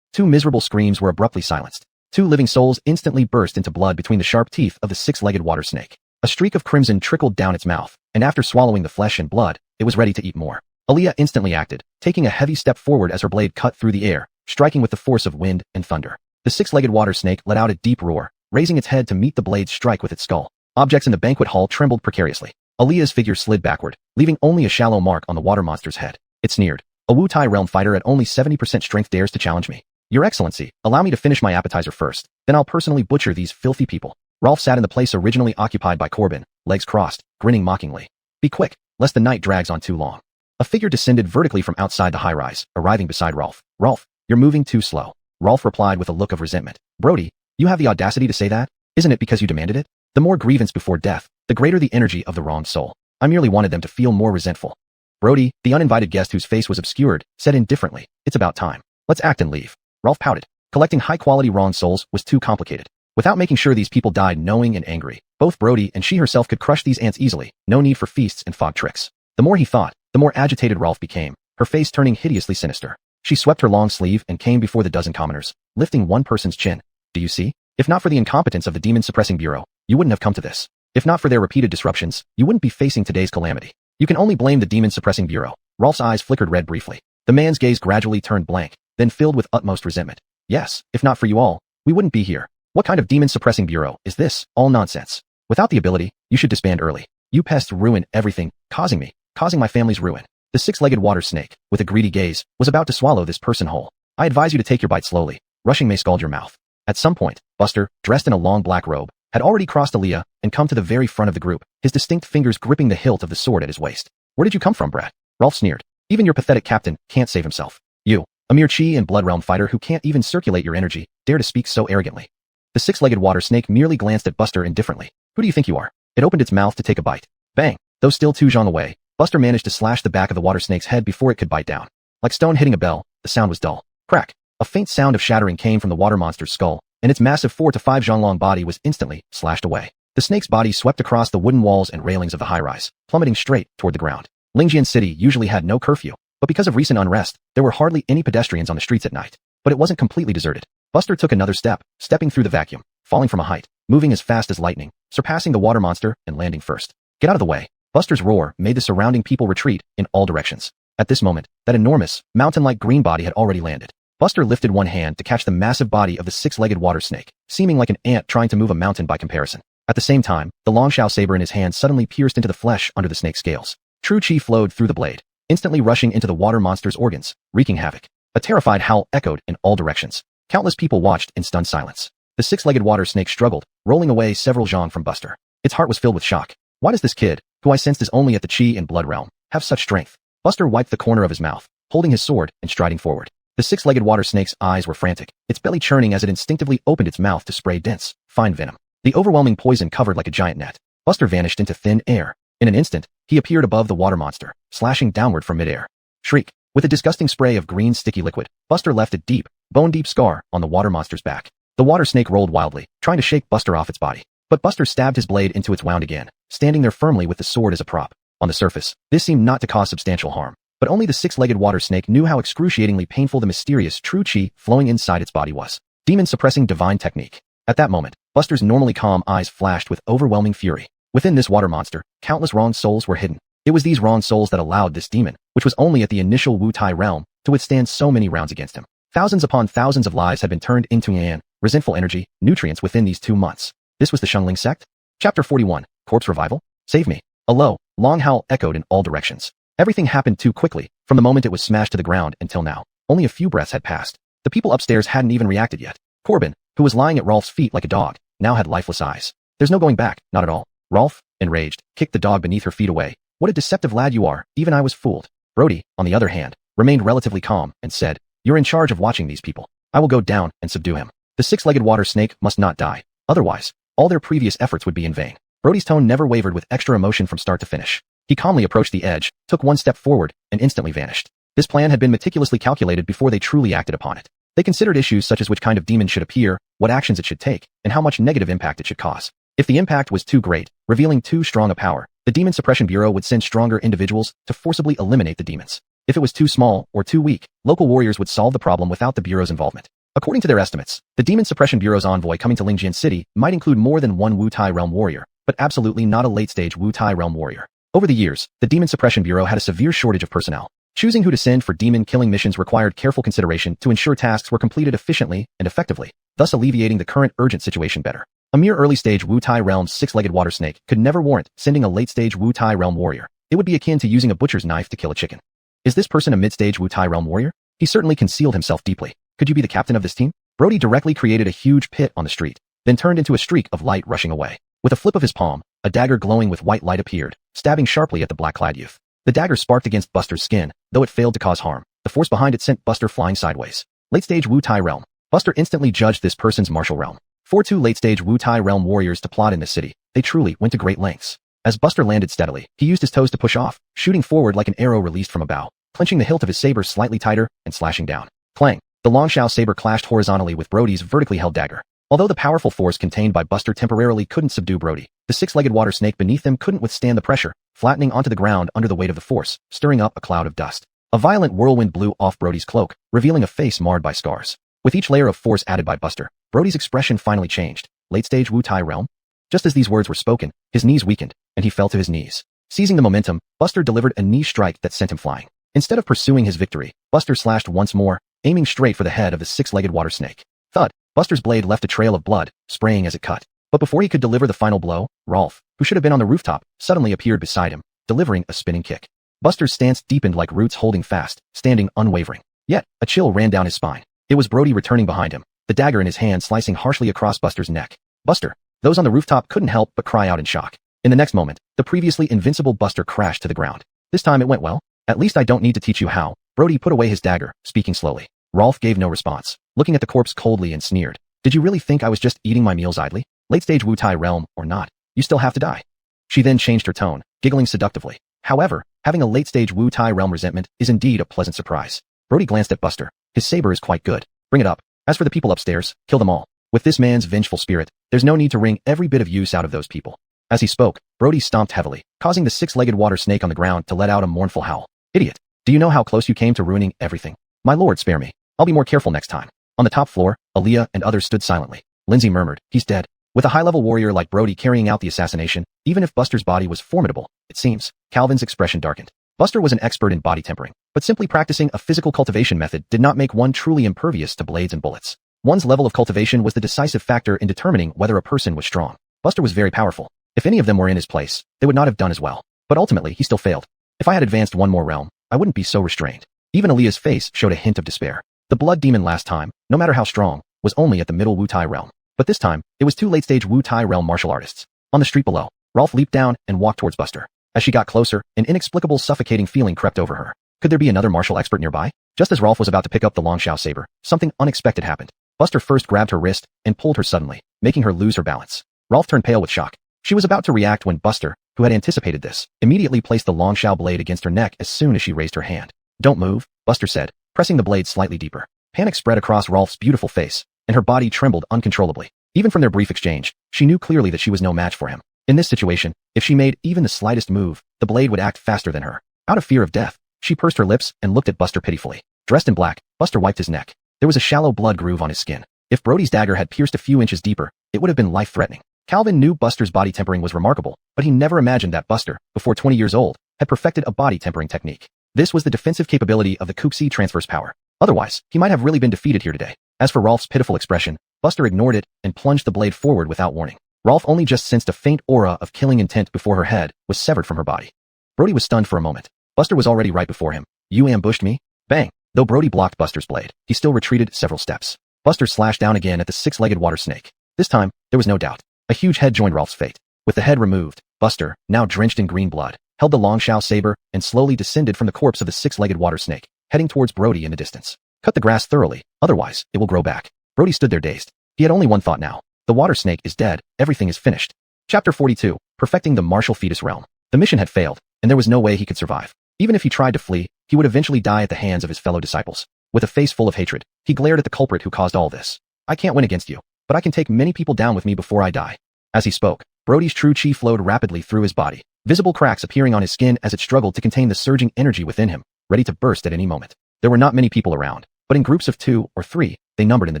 2 miserable screams were abruptly silenced. 2 living souls instantly burst into blood between the sharp teeth of the 6-legged water snake. A streak of crimson trickled down its mouth, and after swallowing the flesh and blood, it was ready to eat more. Aaliyah instantly acted, taking a heavy step forward as her blade cut through the air, striking with the force of wind and thunder. The 6-legged water snake let out a deep roar, raising its head to meet the blade's strike with its skull. Objects in the banquet hall trembled precariously. Aaliyah's figure slid backward, leaving only a shallow mark on the water monster's head. It sneered. A Wu Tai realm fighter at only 70% strength dares to challenge me. Your Excellency, allow me to finish my appetizer first, then I'll personally butcher these filthy people. Rolf sat in the place originally occupied by Corbin, legs crossed, grinning mockingly. Be quick, lest the night drags on too long. A figure descended vertically from outside the high-rise, arriving beside Rolf. Rolf, you're moving too slow. Rolf replied with a look of resentment. Brody, you have the audacity to say that? Isn't it because you demanded it? The more grievance before death, the greater the energy of the wronged soul. I merely wanted them to feel more resentful. Brody, the uninvited guest whose face was obscured, said indifferently, it's about time. Let's act and leave. Rolf pouted. Collecting high-quality wronged souls was too complicated. Without making sure these people died knowing and angry, both Brody and she herself could crush these ants easily, no need for feasts and fog tricks. The more he thought, the more agitated Rolf became, her face turning hideously sinister. She swept her long sleeve and came before the dozen commoners, lifting one person's chin. Do you see? If not for the incompetence of the demon-suppressing bureau, you wouldn't have come to this. If not for their repeated disruptions, you wouldn't be facing today's calamity. You can only blame the Demon Suppressing Bureau. Rolf's eyes flickered red briefly. The man's gaze gradually turned blank, then filled with utmost resentment. Yes, if not for you all, we wouldn't be here. What kind of Demon Suppressing Bureau is this? All nonsense. Without the ability, you should disband early. You pests ruin everything, causing my family's ruin. The six-legged water snake, with a greedy gaze, was about to swallow this person whole. I advise you to take your bite slowly. Rushing may scald your mouth. At some point, Buster, dressed in a long black robe, had already crossed Aaliyah and come to the very front of the group, his distinct fingers gripping the hilt of the sword at his waist. Where did you come from, Brad? Rolf sneered. Even your pathetic captain can't save himself. You, a mere chi and blood realm fighter who can't even circulate your energy, dare to speak so arrogantly. The six-legged water snake merely glanced at Buster indifferently. Who do you think you are? It opened its mouth to take a bite. Bang! Though still 2 zhong away, Buster managed to slash the back of the water snake's head before it could bite down. Like stone hitting a bell, the sound was dull. Crack! A faint sound of shattering came from the water monster's skull, and its massive 4 to 5 zhong long body was instantly slashed away. The snake's body swept across the wooden walls and railings of the high-rise, plummeting straight toward the ground. Lingjian City usually had no curfew, but because of recent unrest, there were hardly any pedestrians on the streets at night. But it wasn't completely deserted. Buster took another step, stepping through the vacuum, falling from a height, moving as fast as lightning, surpassing the water monster and landing first. Get out of the way. Buster's roar made the surrounding people retreat in all directions. At this moment, that enormous, mountain-like green body had already landed. Buster lifted one hand to catch the massive body of the six-legged water snake, seeming like an ant trying to move a mountain by comparison. At the same time, the Longshao saber in his hand suddenly pierced into the flesh under the snake's scales. True chi flowed through the blade, instantly rushing into the water monster's organs, wreaking havoc. A terrified howl echoed in all directions. Countless people watched in stunned silence. The six-legged water snake struggled, rolling away several zhong from Buster. Its heart was filled with shock. Why does this kid, who I sensed is only at the chi and blood realm, have such strength? Buster wiped the corner of his mouth, holding his sword and striding forward. The six-legged water snake's eyes were frantic, its belly churning as it instinctively opened its mouth to spray dense, fine venom. The overwhelming poison covered like a giant net. Buster vanished into thin air. In an instant, he appeared above the water monster, slashing downward from midair. Shriek. With a disgusting spray of green sticky liquid, Buster left a deep, bone-deep scar on the water monster's back. The water snake rolled wildly, trying to shake Buster off its body. But Buster stabbed his blade into its wound again, standing there firmly with the sword as a prop. On the surface, this seemed not to cause substantial harm. But only the six-legged water snake knew how excruciatingly painful the mysterious true chi flowing inside its body was. Demon-suppressing divine technique. At that moment, Buster's normally calm eyes flashed with overwhelming fury. Within this water monster, countless wrong souls were hidden. It was these wrong souls that allowed this demon, which was only at the initial Wu Tai realm, to withstand so many rounds against him. Thousands upon thousands of lives had been turned into yan, resentful energy, nutrients within these 2 months. This was the Shengling sect? Chapter 41, Corpse Revival? Save me. A low, long howl echoed in all directions. Everything happened too quickly, from the moment it was smashed to the ground until now. Only a few breaths had passed. The people upstairs hadn't even reacted yet. Corbin, who was lying at Rolf's feet like a dog, now had lifeless eyes. There's no going back, not at all. Rolf, enraged, kicked the dog beneath her feet away. What a deceptive lad you are, even I was fooled. Brody, on the other hand, remained relatively calm and said, You're in charge of watching these people. I will go down and subdue him. The six-legged water snake must not die. Otherwise, all their previous efforts would be in vain. Brody's tone never wavered with extra emotion from start to finish. He calmly approached the edge, took one step forward, and instantly vanished. This plan had been meticulously calculated before they truly acted upon it. They considered issues such as which kind of demon should appear, what actions it should take, and how much negative impact it should cause. If the impact was too great, revealing too strong a power, the Demon Suppression Bureau would send stronger individuals to forcibly eliminate the demons. If it was too small or too weak, local warriors would solve the problem without the Bureau's involvement. According to their estimates, the Demon Suppression Bureau's envoy coming to Lingjian City might include more than one Wu Tai realm warrior, but absolutely not a late-stage Wu Tai realm warrior. Over the years, the Demon Suppression Bureau had a severe shortage of personnel. Choosing who to send for demon-killing missions required careful consideration to ensure tasks were completed efficiently and effectively, thus alleviating the current urgent situation better. A mere early-stage Wu Tai realm's six-legged water snake could never warrant sending a late-stage Wu Tai realm warrior. It would be akin to using a butcher's knife to kill a chicken. Is this person a mid-stage Wu Tai realm warrior? He certainly concealed himself deeply. Could you be the captain of this team? Brody directly created a huge pit on the street, then turned into a streak of light rushing away. With a flip of his palm, a dagger glowing with white light appeared, stabbing sharply at the black-clad youth. The dagger sparked against Buster's skin, though it failed to cause harm. The force behind it sent Buster flying sideways. Late-stage Wu Tai realm. Buster instantly judged this person's martial realm. For 2 late-stage Wu Tai realm warriors to plot in this city, they truly went to great lengths. As Buster landed steadily, he used his toes to push off, shooting forward like an arrow released from a bow, clenching the hilt of his saber slightly tighter and slashing down. Clang! The Longshao saber clashed horizontally with Brody's vertically held dagger. Although the powerful force contained by Buster temporarily couldn't subdue Brody, the six-legged water snake beneath them couldn't withstand the pressure, flattening onto the ground under the weight of the force, stirring up a cloud of dust. A violent whirlwind blew off Brody's cloak, revealing a face marred by scars. With each layer of force added by Buster, Brody's expression finally changed. Late-stage Wu Tai realm? Just as these words were spoken, his knees weakened, and he fell to his knees. Seizing the momentum, Buster delivered a knee strike that sent him flying. Instead of pursuing his victory, Buster slashed once more, aiming straight for the head of the six-legged water snake. Thud! Buster's blade left a trail of blood, spraying as it cut. But before he could deliver the final blow, Rolf, who should have been on the rooftop, suddenly appeared beside him, delivering a spinning kick. Buster's stance deepened like roots holding fast, standing unwavering. Yet, a chill ran down his spine. It was Brody returning behind him, the dagger in his hand slicing harshly across Buster's neck. Buster! Those on the rooftop couldn't help but cry out in shock. In the next moment, the previously invincible Buster crashed to the ground. This time it went well. At least I don't need to teach you how. Brody put away his dagger, speaking slowly. Rolf gave no response, looking at the corpse coldly and sneered. Did you really think I was just eating my meals idly? Late-stage Wu-Tai realm or not, you still have to die. She then changed her tone, giggling seductively. However, having a late-stage Wu-Tai realm resentment is indeed a pleasant surprise. Brody glanced at Buster. His saber is quite good. Bring it up. As for the people upstairs, kill them all. With this man's vengeful spirit, there's no need to wring every bit of use out of those people. As he spoke, Brody stomped heavily, causing the six-legged water snake on the ground to let out a mournful howl. Idiot. Do you know how close you came to ruining everything? My lord, spare me. I'll be more careful next time. On the top floor, Aaliyah and others stood silently. Lindsay murmured, he's dead. With a high-level warrior like Brody carrying out the assassination, even if Buster's body was formidable, it seems, Calvin's expression darkened. Buster was an expert in body tempering, but simply practicing a physical cultivation method did not make one truly impervious to blades and bullets. One's level of cultivation was the decisive factor in determining whether a person was strong. Buster was very powerful. If any of them were in his place, they would not have done as well. But ultimately, he still failed. If I had advanced one more realm, I wouldn't be so restrained. Even Aaliyah's face showed a hint of despair. The blood demon last time, no matter how strong, was only at the middle Wu-Tai realm. But this time, it was two late-stage Wu-Tai realm martial artists. On the street below, Rolf leaped down and walked towards Buster. As she got closer, an inexplicable suffocating feeling crept over her. Could there be another martial expert nearby? Just as Rolf was about to pick up the Longshao saber, something unexpected happened. Buster first grabbed her wrist and pulled her suddenly, making her lose her balance. Rolf turned pale with shock. She was about to react when Buster, who had anticipated this, immediately placed the Longshao blade against her neck as soon as she raised her hand. Don't move, Buster said, pressing the blade slightly deeper. Panic spread across Rolf's beautiful face, and her body trembled uncontrollably. Even from their brief exchange, she knew clearly that she was no match for him. In this situation, if she made even the slightest move, the blade would act faster than her. Out of fear of death, she pursed her lips and looked at Buster pitifully. Dressed in black, Buster wiped his neck. There was a shallow blood groove on his skin. If Brody's dagger had pierced a few inches deeper, it would have been life-threatening. Calvin knew Buster's body tempering was remarkable, but he never imagined that Buster, before 20 years old, had perfected a body tempering technique. This was the defensive capability of the Kuxi transverse power. Otherwise, he might have really been defeated here today. As for Rolf's pitiful expression, Buster ignored it and plunged the blade forward without warning. Rolf only just sensed a faint aura of killing intent before her head was severed from her body. Brody was stunned for a moment. Buster was already right before him. You ambushed me? Bang! Though Brody blocked Buster's blade, he still retreated several steps. Buster slashed down again at the six-legged water snake. This time, there was no doubt. A huge head joined Rolf's fate. With the head removed, Buster, now drenched in green blood, held the Longshao saber and slowly descended from the corpse of the six-legged water snake, heading towards Brody in the distance. Cut the grass thoroughly, otherwise, it will grow back. Brody stood there dazed. He had only one thought now. The water snake is dead, everything is finished. Chapter 42, Perfecting the Martial Fetus Realm. The mission had failed, and there was no way he could survive. Even if he tried to flee, he would eventually die at the hands of his fellow disciples. With a face full of hatred, he glared at the culprit who caused all this. I can't win against you, but I can take many people down with me before I die. As he spoke, Brody's true chi flowed rapidly through his body, visible cracks appearing on his skin as it struggled to contain the surging energy within him, ready to burst at any moment. There were not many people around, but in groups of 2 or 3, they numbered in the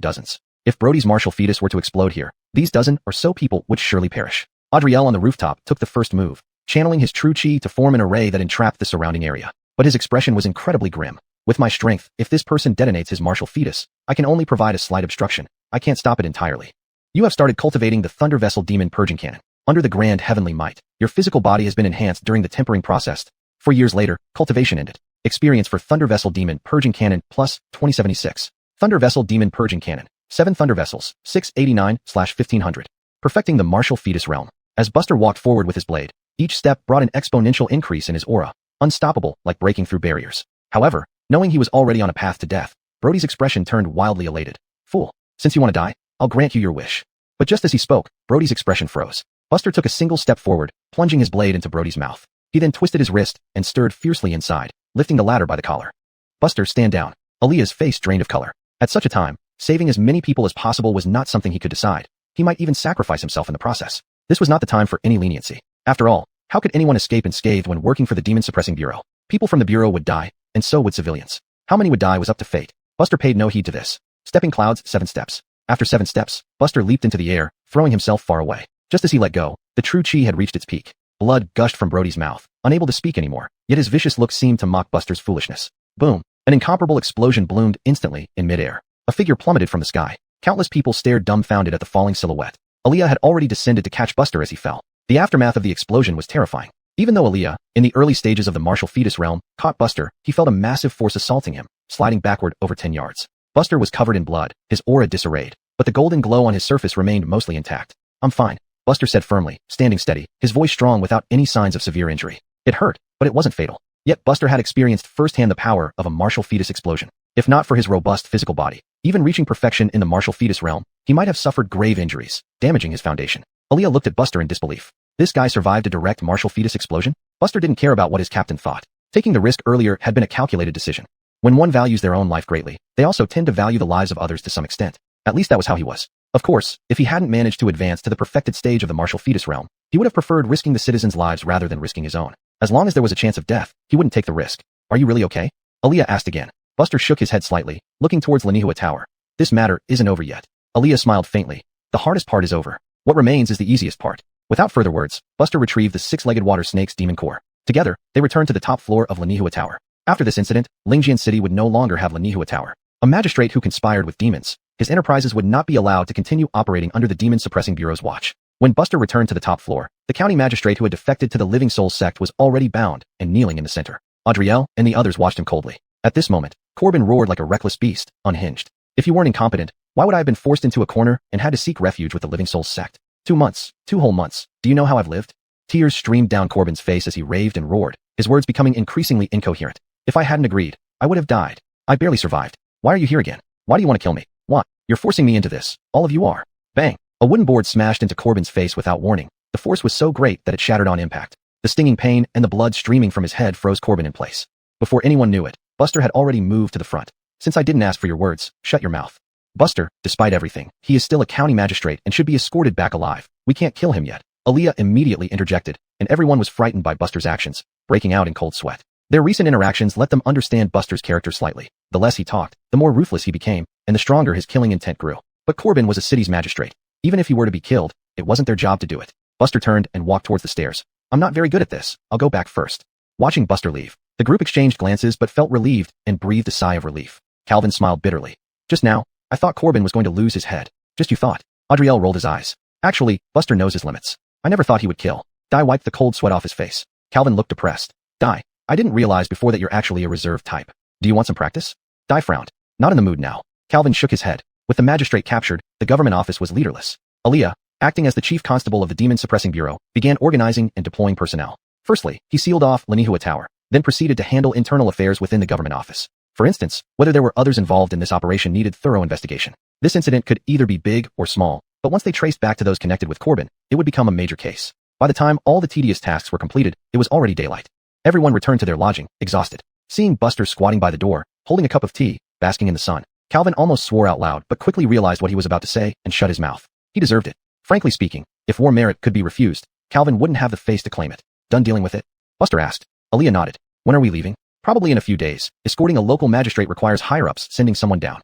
dozens. If Brody's martial fetus were to explode here, these dozen or so people would surely perish. Adriel on the rooftop took the first move, channeling his true chi to form an array that entrapped the surrounding area. But his expression was incredibly grim. With my strength, if this person detonates his martial fetus, I can only provide a slight obstruction. I can't stop it entirely. You have started cultivating the Thunder Vessel Demon Purging Cannon. Under the grand heavenly might, your physical body has been enhanced during the tempering process. 4 years later, cultivation ended. Experience for Thunder Vessel Demon Purging Cannon plus 2076. Thunder Vessel Demon Purging Cannon. 7 Thunder Vessels, 689/1500. Perfecting the Martial Fetus Realm. As Buster walked forward with his blade, each step brought an exponential increase in his aura, unstoppable like breaking through barriers. However, knowing he was already on a path to death, Brody's expression turned wildly elated. Fool, since you want to die, I'll grant you your wish. But just as he spoke, Brody's expression froze. Buster took a single step forward, plunging his blade into Brody's mouth. He then twisted his wrist and stirred fiercely inside, lifting the latter by the collar. Buster, stand down. Aaliyah's face drained of color. At such a time, saving as many people as possible was not something he could decide. He might even sacrifice himself in the process. This was not the time for any leniency. After all, how could anyone escape unscathed when working for the Demon Suppressing Bureau? People from the Bureau would die, and so would civilians. How many would die was up to fate. Buster paid no heed to this. Stepping clouds, 7 steps. After 7 steps, Buster leaped into the air, throwing himself far away. Just as he let go, the true chi had reached its peak. Blood gushed from Brody's mouth, unable to speak anymore, yet his vicious look seemed to mock Buster's foolishness. Boom! An incomparable explosion bloomed instantly in midair. A figure plummeted from the sky. Countless people stared dumbfounded at the falling silhouette. Aaliyah had already descended to catch Buster as he fell. The aftermath of the explosion was terrifying. Even though Aaliyah, in the early stages of the martial fetus realm, caught Buster, he felt a massive force assaulting him, sliding backward over 10 yards. Buster was covered in blood, his aura disarrayed, but the golden glow on his surface remained mostly intact. "I'm fine," Buster said firmly, standing steady, his voice strong without any signs of severe injury. It hurt, but it wasn't fatal. Yet Buster had experienced firsthand the power of a martial fetus explosion. If not for his robust physical body, even reaching perfection in the martial fetus realm, he might have suffered grave injuries, damaging his foundation. Aaliyah looked at Buster in disbelief. This guy survived a direct martial fetus explosion? Buster didn't care about what his captain thought. Taking the risk earlier had been a calculated decision. When one values their own life greatly, they also tend to value the lives of others to some extent. At least that was how he was. Of course, if he hadn't managed to advance to the perfected stage of the martial fetus realm, he would have preferred risking the citizens' lives rather than risking his own. As long as there was a chance of death, he wouldn't take the risk. "Are you really okay?" Aaliyah asked again. Buster shook his head slightly, looking towards Lanihua Tower. "This matter isn't over yet." Aaliyah smiled faintly. "The hardest part is over. What remains is the easiest part." Without further words, Buster retrieved the six-legged water snake's demon core. Together, they returned to the top floor of Lanihua Tower. After this incident, Lingjian City would no longer have Lanihua Tower. A magistrate who conspired with demons, his enterprises would not be allowed to continue operating under the Demon Suppressing Bureau's watch. When Buster returned to the top floor, the county magistrate who had defected to the Living Soul sect was already bound and kneeling in the center. Adriel and the others watched him coldly. At this moment, Corbin roared like a reckless beast, unhinged. "If you weren't incompetent, why would I have been forced into a corner and had to seek refuge with the Living Soul sect? 2 months, 2 whole months. Do you know how I've lived?" Tears streamed down Corbin's face as he raved and roared, his words becoming increasingly incoherent. "If I hadn't agreed, I would have died. I barely survived. Why are you here again? Why do you want to kill me? Why? You're forcing me into this. All of you are." Bang! A wooden board smashed into Corbin's face without warning. The force was so great that it shattered on impact. The stinging pain and the blood streaming from his head froze Corbin in place. Before anyone knew it, Buster had already moved to the front. "Since I didn't ask for your words, shut your mouth." Buster, despite everything, he is still a county magistrate and should be escorted back alive. "We can't kill him yet." Aaliyah immediately interjected, and everyone was frightened by Buster's actions, breaking out in cold sweat. Their recent interactions let them understand Buster's character slightly. The less he talked, the more ruthless he became, and the stronger his killing intent grew. But Corbin was a city's magistrate. Even if he were to be killed, it wasn't their job to do it. Buster turned and walked towards the stairs. "I'm not very good at this. I'll go back first." Watching Buster leave, the group exchanged glances but felt relieved and breathed a sigh of relief. Calvin smiled bitterly. "Just now, I thought Corbin was going to lose his head." "Just you thought." Adriel rolled his eyes. "Actually, Buster knows his limits. I never thought he would kill." Dai wiped the cold sweat off his face. Calvin looked depressed. "Dai, I didn't realize before that you're actually a reserved type. Do you want some practice?" Dai frowned. "Not in the mood now." Calvin shook his head. With the magistrate captured, the government office was leaderless. Aaliyah, acting as the chief constable of the Demon Suppressing Bureau, began organizing and deploying personnel. Firstly, he sealed off Lanihua Tower, then proceeded to handle internal affairs within the government office. For instance, whether there were others involved in this operation needed thorough investigation. This incident could either be big or small, but once they traced back to those connected with Corbin, it would become a major case. By the time all the tedious tasks were completed, it was already daylight. Everyone returned to their lodging, exhausted. Seeing Buster squatting by the door, holding a cup of tea, basking in the sun, Calvin almost swore out loud but quickly realized what he was about to say and shut his mouth. He deserved it. Frankly speaking, if war merit could be refused, Calvin wouldn't have the face to claim it. "Done dealing with it?" Buster asked. Aaliyah nodded. "When are we leaving?" "Probably in a few days. Escorting a local magistrate requires higher-ups sending someone down."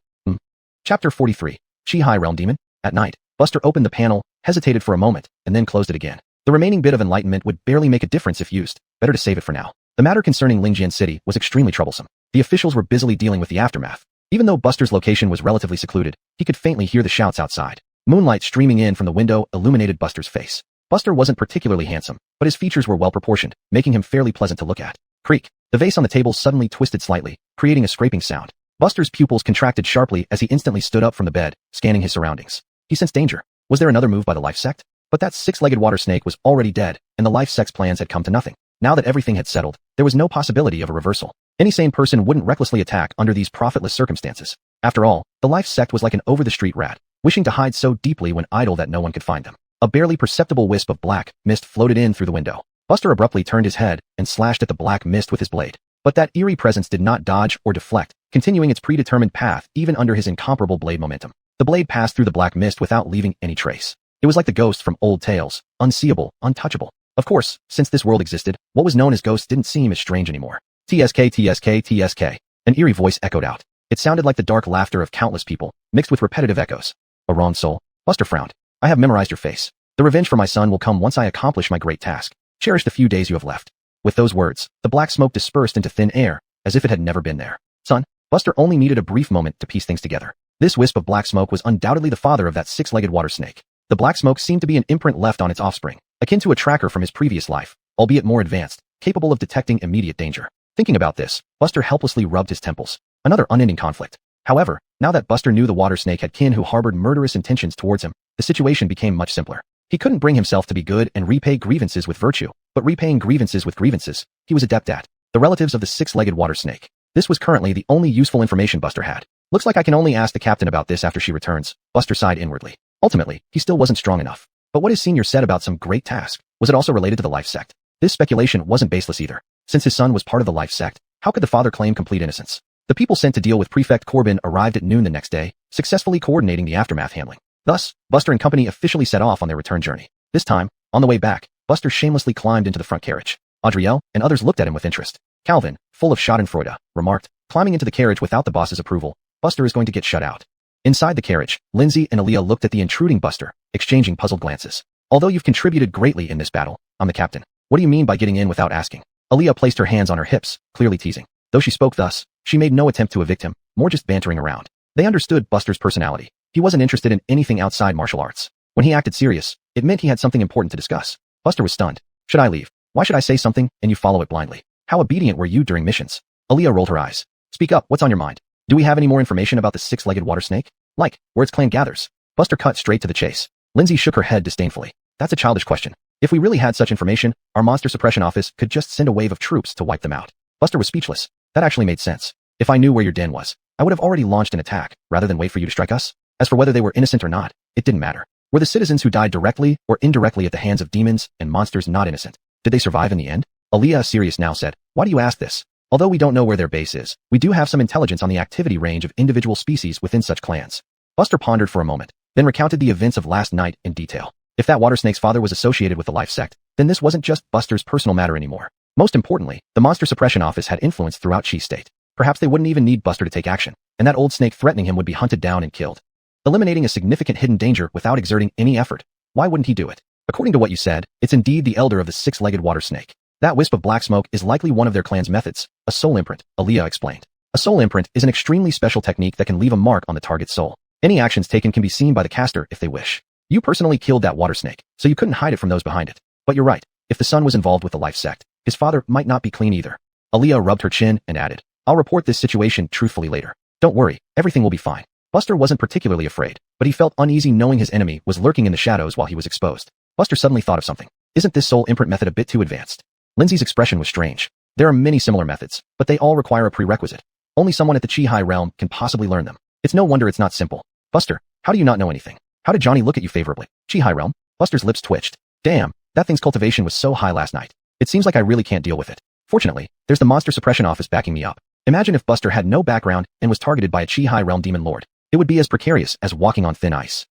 Chapter 43. Chi-High Realm Demon. At night, Buster opened the panel, hesitated for a moment, and then closed it again. The remaining bit of enlightenment would barely make a difference if used. Better to save it for now. The matter concerning Lingjian City was extremely troublesome. The officials were busily dealing with the aftermath. Even though Buster's location was relatively secluded, he could faintly hear the shouts outside. Moonlight streaming in from the window illuminated Buster's face. Buster wasn't particularly handsome, but his features were well proportioned, making him fairly pleasant to look at. Creak. The vase on the table suddenly twisted slightly, creating a scraping sound. Buster's pupils contracted sharply as he instantly stood up from the bed, scanning his surroundings. He sensed danger. Was there another move by the Life Sect? But that six-legged water snake was already dead, and the Life Sect's plans had come to nothing. Now that everything had settled, there was no possibility of a reversal. Any sane person wouldn't recklessly attack under these profitless circumstances. After all, the Life Sect was like an over-the-street rat, wishing to hide so deeply when idle that no one could find them. A barely perceptible wisp of black mist floated in through the window. Buster abruptly turned his head and slashed at the black mist with his blade. But that eerie presence did not dodge or deflect, continuing its predetermined path even under his incomparable blade momentum. The blade passed through the black mist without leaving any trace. It was like the ghost from old tales, unseeable, untouchable. Of course, since this world existed, what was known as ghosts didn't seem as strange anymore. TSK, TSK, TSK. An eerie voice echoed out. It sounded like the dark laughter of countless people, mixed with repetitive echoes. A wrong soul? Buster frowned. I have memorized your face. The The revenge for my son will come once I accomplish my great task. Cherish the few days you have left. With those words, the black smoke dispersed into thin air, as if it had never been there. Son, Buster only needed a brief moment to piece things together. This wisp of black smoke was undoubtedly the father of that six-legged water snake. The black smoke seemed to be an imprint left on its offspring, akin to a tracker from his previous life, albeit more advanced, capable of detecting immediate danger. Thinking about this, Buster helplessly rubbed his temples. Another unending conflict. However, now that Buster knew the water snake had kin who harbored murderous intentions towards him, the situation became much simpler. He couldn't bring himself to be good and repay grievances with virtue, but repaying grievances with grievances, he was adept at. The relatives of the six-legged water snake. This was currently the only useful information Buster had. Looks like I can only ask the captain about this after she returns, Buster sighed inwardly. Ultimately, he still wasn't strong enough. But what his senior said about some great task, was it also related to the life sect? This speculation wasn't baseless either. Since his son was part of the life sect, how could the father claim complete innocence? The people sent to deal with Prefect Corbin arrived at noon the next day, successfully coordinating the aftermath handling. Thus, Buster and company officially set off on their return journey. This time, on the way back, Buster shamelessly climbed into the front carriage. Adrielle and others looked at him with interest. Calvin, full of schadenfreude, remarked, climbing into the carriage without the boss's approval, Buster is going to get shut out. Inside the carriage, Lindsay and Aaliyah looked at the intruding Buster, exchanging puzzled glances. Although you've contributed greatly in this battle, I'm the captain. What do you mean by getting in without asking? Aaliyah placed her hands on her hips, clearly teasing. Though she spoke thus, she made no attempt to evict him, more just bantering around. They understood Buster's personality. He wasn't interested in anything outside martial arts. When he acted serious, it meant he had something important to discuss. Buster was stunned. Should I leave? Why should I say something and you follow it blindly? How obedient were you during missions? Aaliyah rolled her eyes. Speak up, what's on your mind? Do we have any more information about the six-legged water snake? Like, where its clan gathers? Buster cut straight to the chase. Lindsay shook her head disdainfully. That's a childish question. If we really had such information, our monster suppression office could just send a wave of troops to wipe them out. Buster was speechless. That actually made sense. If I knew where your den was, I would have already launched an attack, rather than wait for you to strike us. As for whether they were innocent or not, it didn't matter. Were the citizens who died directly or indirectly at the hands of demons and monsters not innocent? Did they survive in the end? Aaliyah, serious now, said, why do you ask this? Although we don't know where their base is, we do have some intelligence on the activity range of individual species within such clans. Buster pondered for a moment, then recounted the events of last night in detail. If that water snake's father was associated with the life sect, then this wasn't just Buster's personal matter anymore. Most importantly, the monster suppression office had influence throughout Chi State. Perhaps they wouldn't even need Buster to take action, and that old snake threatening him would be hunted down and killed. Eliminating a significant hidden danger without exerting any effort. Why wouldn't he do it? According to what you said, it's indeed the elder of the six-legged water snake. That wisp of black smoke is likely one of their clan's methods, a soul imprint, Aaliyah explained. A soul imprint is an extremely special technique that can leave a mark on the target's soul. Any actions taken can be seen by the caster if they wish. You personally killed that water snake, so you couldn't hide it from those behind it. But you're right, if the son was involved with the life sect, his father might not be clean either. Aaliyah rubbed her chin and added, I'll report this situation truthfully later. Don't worry, everything will be fine. Buster wasn't particularly afraid, but he felt uneasy knowing his enemy was lurking in the shadows while he was exposed. Buster suddenly thought of something. Isn't this soul imprint method a bit too advanced? Lindsay's expression was strange. There are many similar methods, but they all require a prerequisite. Only someone at the Chi High realm can possibly learn them. It's no wonder it's not simple. Buster, how do you not know anything? How did Johnny look at you favorably? Chi High realm? Buster's lips twitched. Damn, that thing's cultivation was so high last night. It seems like I really can't deal with it. Fortunately, there's the monster suppression office backing me up. Imagine if Buster had no background and was targeted by a Chi High realm demon lord. It would be as precarious as walking on thin ice.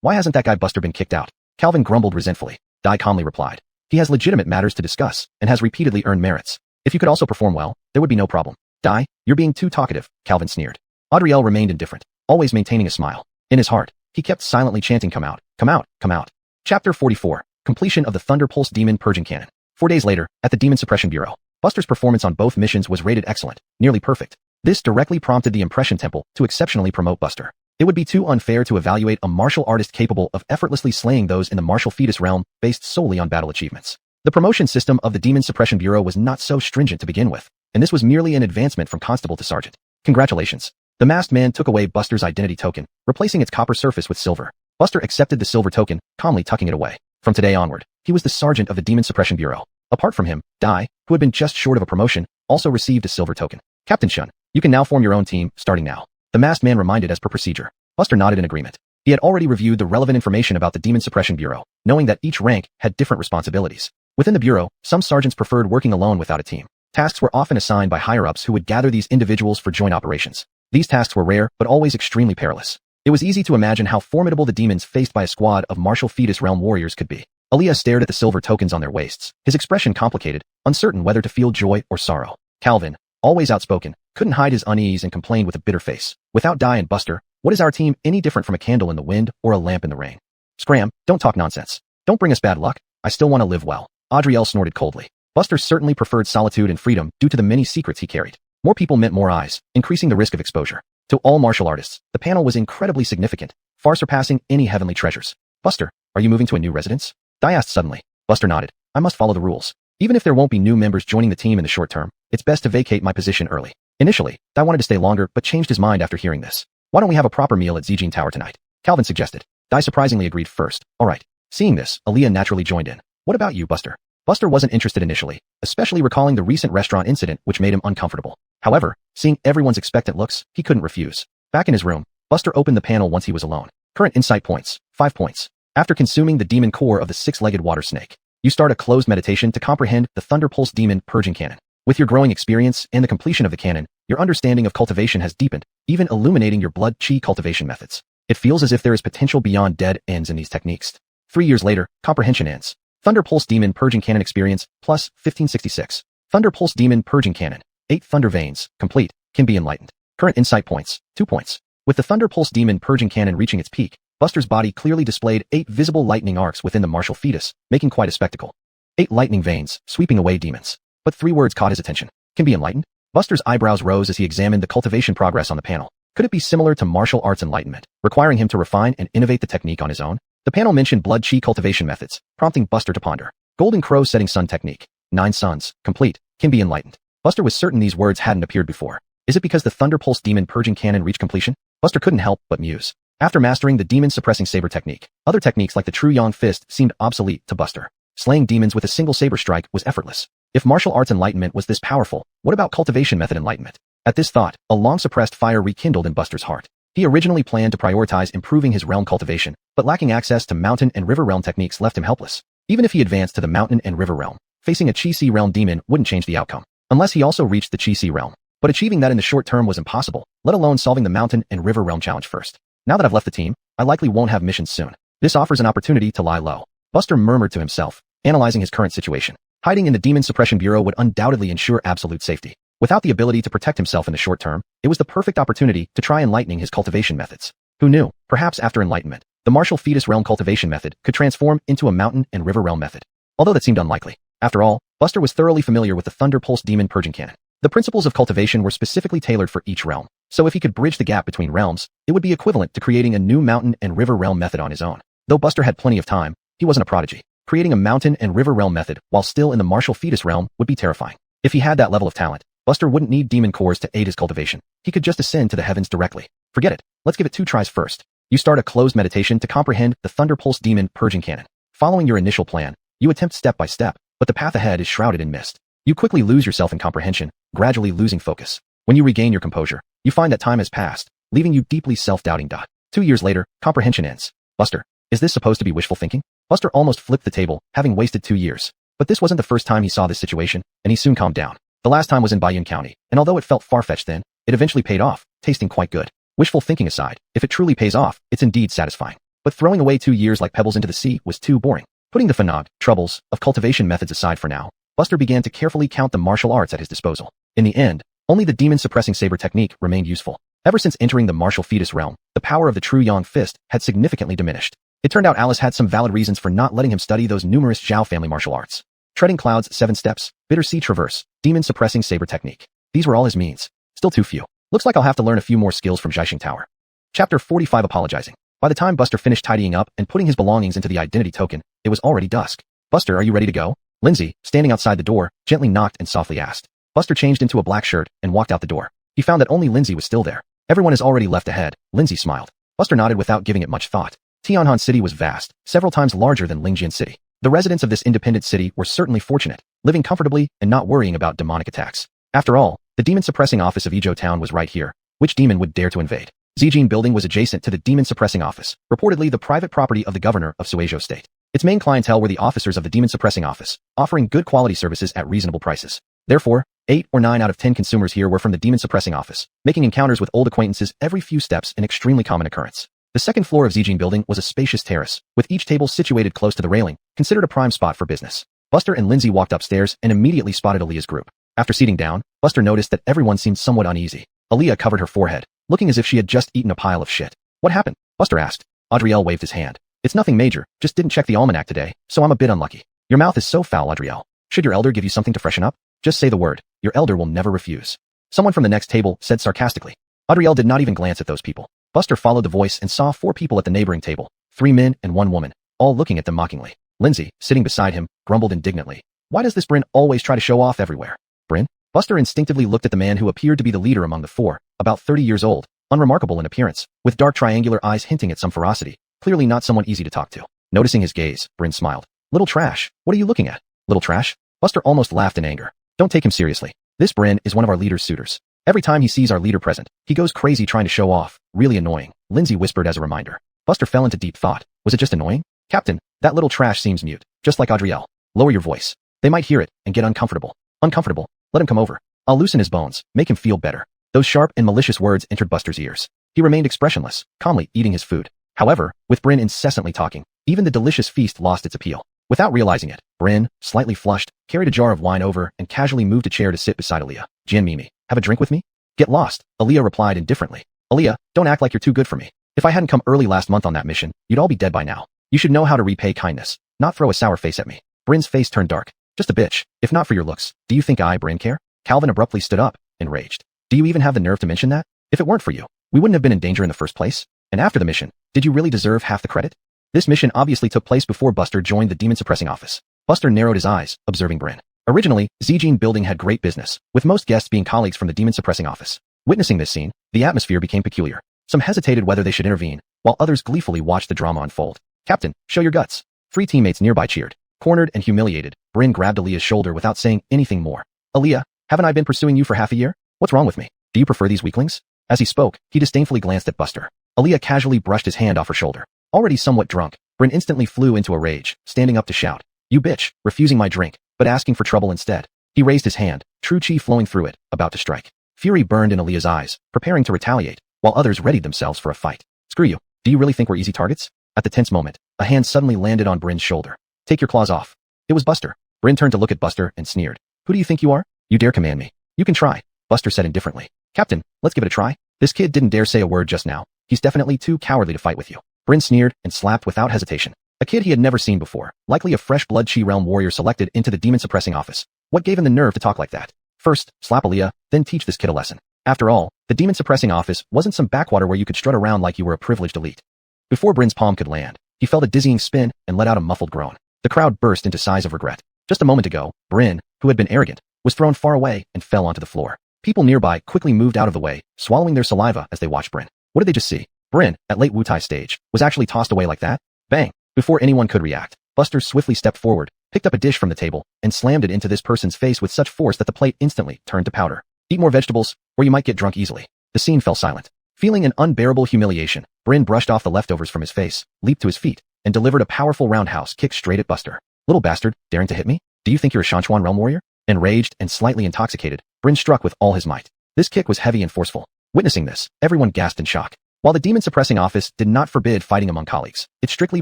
Why hasn't that guy Buster been kicked out? Calvin grumbled resentfully. Dai calmly replied. He has legitimate matters to discuss and has repeatedly earned merits. If you could also perform well, there would be no problem. Dai, you're being too talkative, Calvin sneered. Adrielle remained indifferent, always maintaining a smile. In his heart, he kept silently chanting, come out, come out, come out. Chapter 44, Completion of the Thunder Pulse Demon Purging Cannon. 4 days later, at the Demon Suppression Bureau, Buster's performance on both missions was rated excellent, nearly perfect. This directly prompted the Impression Temple to exceptionally promote Buster. It would be too unfair to evaluate a martial artist capable of effortlessly slaying those in the martial fetus realm based solely on battle achievements. The promotion system of the Demon Suppression Bureau was not so stringent to begin with, and this was merely an advancement from constable to sergeant. Congratulations. The masked man took away Buster's identity token, replacing its copper surface with silver. Buster accepted the silver token, calmly tucking it away. From today onward, he was the sergeant of the Demon Suppression Bureau. Apart from him, Dai, who had been just short of a promotion, also received a silver token. Captain Shun, you can now form your own team, starting now. The masked man reminded as per procedure. Buster nodded in agreement. He had already reviewed the relevant information about the Demon Suppression Bureau, knowing that each rank had different responsibilities. Within the Bureau, some sergeants preferred working alone without a team. Tasks were often assigned by higher-ups who would gather these individuals for joint operations. These tasks were rare, but always extremely perilous. It was easy to imagine how formidable the demons faced by a squad of martial fetus realm warriors could be. Aaliyah stared at the silver tokens on their waists, his expression complicated, uncertain whether to feel joy or sorrow. Calvin, always outspoken, couldn't hide his unease and complained with a bitter face. Without Dai and Buster, what is our team any different from a candle in the wind or a lamp in the rain? Scram, don't talk nonsense. Don't bring us bad luck. I still want to live well. Adriel snorted coldly. Buster certainly preferred solitude and freedom due to the many secrets he carried. More people meant more eyes, increasing the risk of exposure. To all martial artists, the panel was incredibly significant, far surpassing any heavenly treasures. Buster, are you moving to a new residence? Dai asked suddenly. Buster nodded. I must follow the rules. Even if there won't be new members joining the team in the short term, it's best to vacate my position early. Initially, Dai wanted to stay longer but changed his mind after hearing this. Why don't we have a proper meal at Zijin Tower tonight? Calvin suggested. Dai surprisingly agreed first. Alright. Seeing this, Aaliyah naturally joined in. What about you, Buster? Buster wasn't interested initially, especially recalling the recent restaurant incident which made him uncomfortable. However, seeing everyone's expectant looks, he couldn't refuse. Back in his room, Buster opened the panel once he was alone. Current insight points, 5 points. After consuming the demon core of the 6-legged water snake, you start a closed meditation to comprehend the Thunder Pulse Demon Purging Cannon. With your growing experience and the completion of the cannon, your understanding of cultivation has deepened, even illuminating your blood chi cultivation methods. It feels as if there is potential beyond dead ends in these techniques. 3 years later, comprehension ends. Thunder Pulse Demon Purging Cannon experience, plus 1566. Thunder Pulse Demon Purging Cannon, 8 Thunder Veins, complete, can be enlightened. Current insight points, 2 points. With the Thunder Pulse Demon Purging Cannon reaching its peak, Buster's body clearly displayed 8 visible lightning arcs within the martial fetus, making quite a spectacle. 8 lightning veins, sweeping away demons. But 3 words caught his attention. Can be enlightened? Buster's eyebrows rose as he examined the cultivation progress on the panel. Could it be similar to martial arts enlightenment, requiring him to refine and innovate the technique on his own? The panel mentioned blood chi cultivation methods, prompting Buster to ponder. Golden Crow Setting Sun Technique. 9 suns, complete, can be enlightened. Buster was certain these words hadn't appeared before. Is it because the Thunder Pulse Demon Purging Cannon reached completion? Buster couldn't help but muse. After mastering the demon suppressing saber technique, other techniques like the True Yang Fist seemed obsolete to Buster. Slaying demons with a single saber strike was effortless. If martial arts enlightenment was this powerful, what about cultivation method enlightenment? At this thought, a long-suppressed fire rekindled in Buster's heart. He originally planned to prioritize improving his realm cultivation, but lacking access to mountain and river realm techniques left him helpless. Even if he advanced to the mountain and river realm, facing a Chi-Si realm demon wouldn't change the outcome, unless he also reached the Chi-Si realm. But achieving that in the short term was impossible, let alone solving the mountain and river realm challenge first. Now that I've left the team, I likely won't have missions soon. This offers an opportunity to lie low. Buster murmured to himself, analyzing his current situation. Hiding in the Demon Suppression Bureau would undoubtedly ensure absolute safety. Without the ability to protect himself in the short term, it was the perfect opportunity to try enlightening his cultivation methods. Who knew, perhaps after enlightenment, the martial fetus realm cultivation method could transform into a mountain and river realm method. Although that seemed unlikely. After all, Buster was thoroughly familiar with the Thunder Pulse Demon Purging Cannon. The principles of cultivation were specifically tailored for each realm, so if he could bridge the gap between realms, it would be equivalent to creating a new mountain and river realm method on his own. Though Buster had plenty of time, he wasn't a prodigy. Creating a mountain and river realm method while still in the martial fetus realm would be terrifying. If he had that level of talent, Buster wouldn't need demon cores to aid his cultivation. He could just ascend to the heavens directly. Forget it. Let's give it 2 tries first. You start a closed meditation to comprehend the Thunder Pulse Demon Purging Cannon. Following your initial plan, you attempt step by step, but the path ahead is shrouded in mist. You quickly lose yourself in comprehension, gradually losing focus. When you regain your composure, you find that time has passed, leaving you deeply self-doubting. 2 years later, comprehension ends. Buster, is this supposed to be wishful thinking? Buster almost flipped the table, having wasted 2 years. But this wasn't the first time he saw this situation, and he soon calmed down. The last time was in Bayun County, and although it felt far-fetched then, it eventually paid off, tasting quite good. Wishful thinking aside, if it truly pays off, it's indeed satisfying. But throwing away 2 years like pebbles into the sea was too boring. Putting the finaged troubles of cultivation methods aside for now, Buster began to carefully count the martial arts at his disposal. In the end, only the demon-suppressing saber technique remained useful. Ever since entering the martial fetus realm, the power of the True Yang Fist had significantly diminished. It turned out Alice had some valid reasons for not letting him study those numerous Zhao family martial arts. Treading clouds 7 steps, bitter sea traverse, demon-suppressing saber technique. These were all his means. Still too few. Looks like I'll have to learn a few more skills from Zhaixing Tower. Chapter 45 Apologizing. By the time Buster finished tidying up and putting his belongings into the identity token, it was already dusk. Buster, are you ready to go? Lindsay, standing outside the door, gently knocked and softly asked. Buster changed into a black shirt and walked out the door. He found that only Lindsay was still there. Everyone has already left ahead. Lindsay smiled. Buster nodded without giving it much thought. Tianhan City was vast, several times larger than Lingjian City. The residents of this independent city were certainly fortunate, living comfortably and not worrying about demonic attacks. After all, the demon-suppressing office of Izhou Town was right here. Which demon would dare to invade? Zijin Building was adjacent to the demon-suppressing office, reportedly the private property of the governor of Suizhou State. Its main clientele were the officers of the demon-suppressing office, offering good quality services at reasonable prices. Therefore, 8 or 9 out of 10 consumers here were from the demon-suppressing office, making encounters with old acquaintances every few steps an extremely common occurrence. The second floor of Zijin Building was a spacious terrace, with each table situated close to the railing, considered a prime spot for business. Buster and Lindsay walked upstairs and immediately spotted Aaliyah's group. After seating down, Buster noticed that everyone seemed somewhat uneasy. Aaliyah covered her forehead, looking as if she had just eaten a pile of shit. What happened? Buster asked. Adriel waved his hand. It's nothing major, just didn't check the almanac today, so I'm a bit unlucky. Your mouth is so foul, Adriel. Should your elder give you something to freshen up? Just say the word. Your elder will never refuse. Someone from the next table said sarcastically. Adriel did not even glance at those people. Buster followed the voice and saw 4 people at the neighboring table, 3 men and 1 woman, all looking at them mockingly. Lindsay, sitting beside him, grumbled indignantly. Why does this Bryn always try to show off everywhere? Bryn? Buster instinctively looked at the man who appeared to be the leader among the 4, about 30 years old, unremarkable in appearance, with dark triangular eyes hinting at some ferocity, clearly not someone easy to talk to. Noticing his gaze, Bryn smiled. Little trash, what are you looking at? Little trash? Buster almost laughed in anger. Don't take him seriously. This Bryn is one of our leader's suitors. Every time he sees our leader present, he goes crazy trying to show off. Really annoying, Lindsay whispered as a reminder. Buster fell into deep thought. Was it just annoying? Captain, that little trash seems mute, just like Adriel. Lower your voice. They might hear it and get uncomfortable. Uncomfortable? Let him come over. I'll loosen his bones, make him feel better. Those sharp and malicious words entered Buster's ears. He remained expressionless, calmly eating his food. However, with Bryn incessantly talking, even the delicious feast lost its appeal. Without realizing it, Bryn, slightly flushed, carried a jar of wine over and casually moved a chair to sit beside Aaliyah. Jan Mimi, have a drink with me? Get lost, Aaliyah replied indifferently. Aaliyah, don't act like you're too good for me. If I hadn't come early last month on that mission, you'd all be dead by now. You should know how to repay kindness, not throw a sour face at me. Bryn's face turned dark. Just a bitch. If not for your looks, do you think I, Bryn, care? Calvin abruptly stood up, enraged. Do you even have the nerve to mention that? If it weren't for you, we wouldn't have been in danger in the first place. And after the mission, did you really deserve half the credit? This mission obviously took place before Buster joined the demon suppressing office. Buster narrowed his eyes, observing Bryn. Originally, Zijin building had great business, with most guests being colleagues from the demon suppressing office. Witnessing this scene, the atmosphere became peculiar. Some hesitated whether they should intervene, while others gleefully watched the drama unfold. Captain, show your guts. 3 teammates nearby cheered. Cornered and humiliated, Bryn grabbed Aaliyah's shoulder without saying anything more. Aaliyah, haven't I been pursuing you for half a year? What's wrong with me? Do you prefer these weaklings? As he spoke, he disdainfully glanced at Buster. Aaliyah casually brushed his hand off her shoulder. Already somewhat drunk, Bryn instantly flew into a rage, standing up to shout. You bitch, refusing my drink, but asking for trouble instead. He raised his hand, true chi flowing through it, about to strike. Fury burned in Aaliyah's eyes, preparing to retaliate, while others readied themselves for a fight. Screw you. Do you really think we're easy targets? At the tense moment, a hand suddenly landed on Bryn's shoulder. Take your claws off. It was Buster. Bryn turned to look at Buster and sneered. Who do you think you are? You dare command me. You can try, Buster said indifferently. Captain, let's give it a try. This kid didn't dare say a word just now. He's definitely too cowardly to fight with you. Bryn sneered and slapped without hesitation. A kid he had never seen before, likely a fresh blood Chi realm warrior selected into the demon suppressing office. What gave him the nerve to talk like that? First, slap Aaliyah, then teach this kid a lesson. After all, the demon suppressing office wasn't some backwater where you could strut around like you were a privileged elite. Before Bryn's palm could land, he felt a dizzying spin and let out a muffled groan. The crowd burst into sighs of regret. Just a moment ago, Bryn, who had been arrogant, was thrown far away and fell onto the floor. People nearby quickly moved out of the way, swallowing their saliva as they watched Bryn. What did they just see? Bryn, at late Wutai stage, was actually tossed away like that? Bang! Before anyone could react, Buster swiftly stepped forward, picked up a dish from the table, and slammed it into this person's face with such force that the plate instantly turned to powder. Eat more vegetables, or you might get drunk easily. The scene fell silent. Feeling an unbearable humiliation, Bryn brushed off the leftovers from his face, leaped to his feet, and delivered a powerful roundhouse kick straight at Buster. Little bastard, daring to hit me? Do you think you're a Shanchuan realm warrior? Enraged and slightly intoxicated, Bryn struck with all his might. This kick was heavy and forceful. Witnessing this, everyone gasped in shock. While the demon suppressing office did not forbid fighting among colleagues, it strictly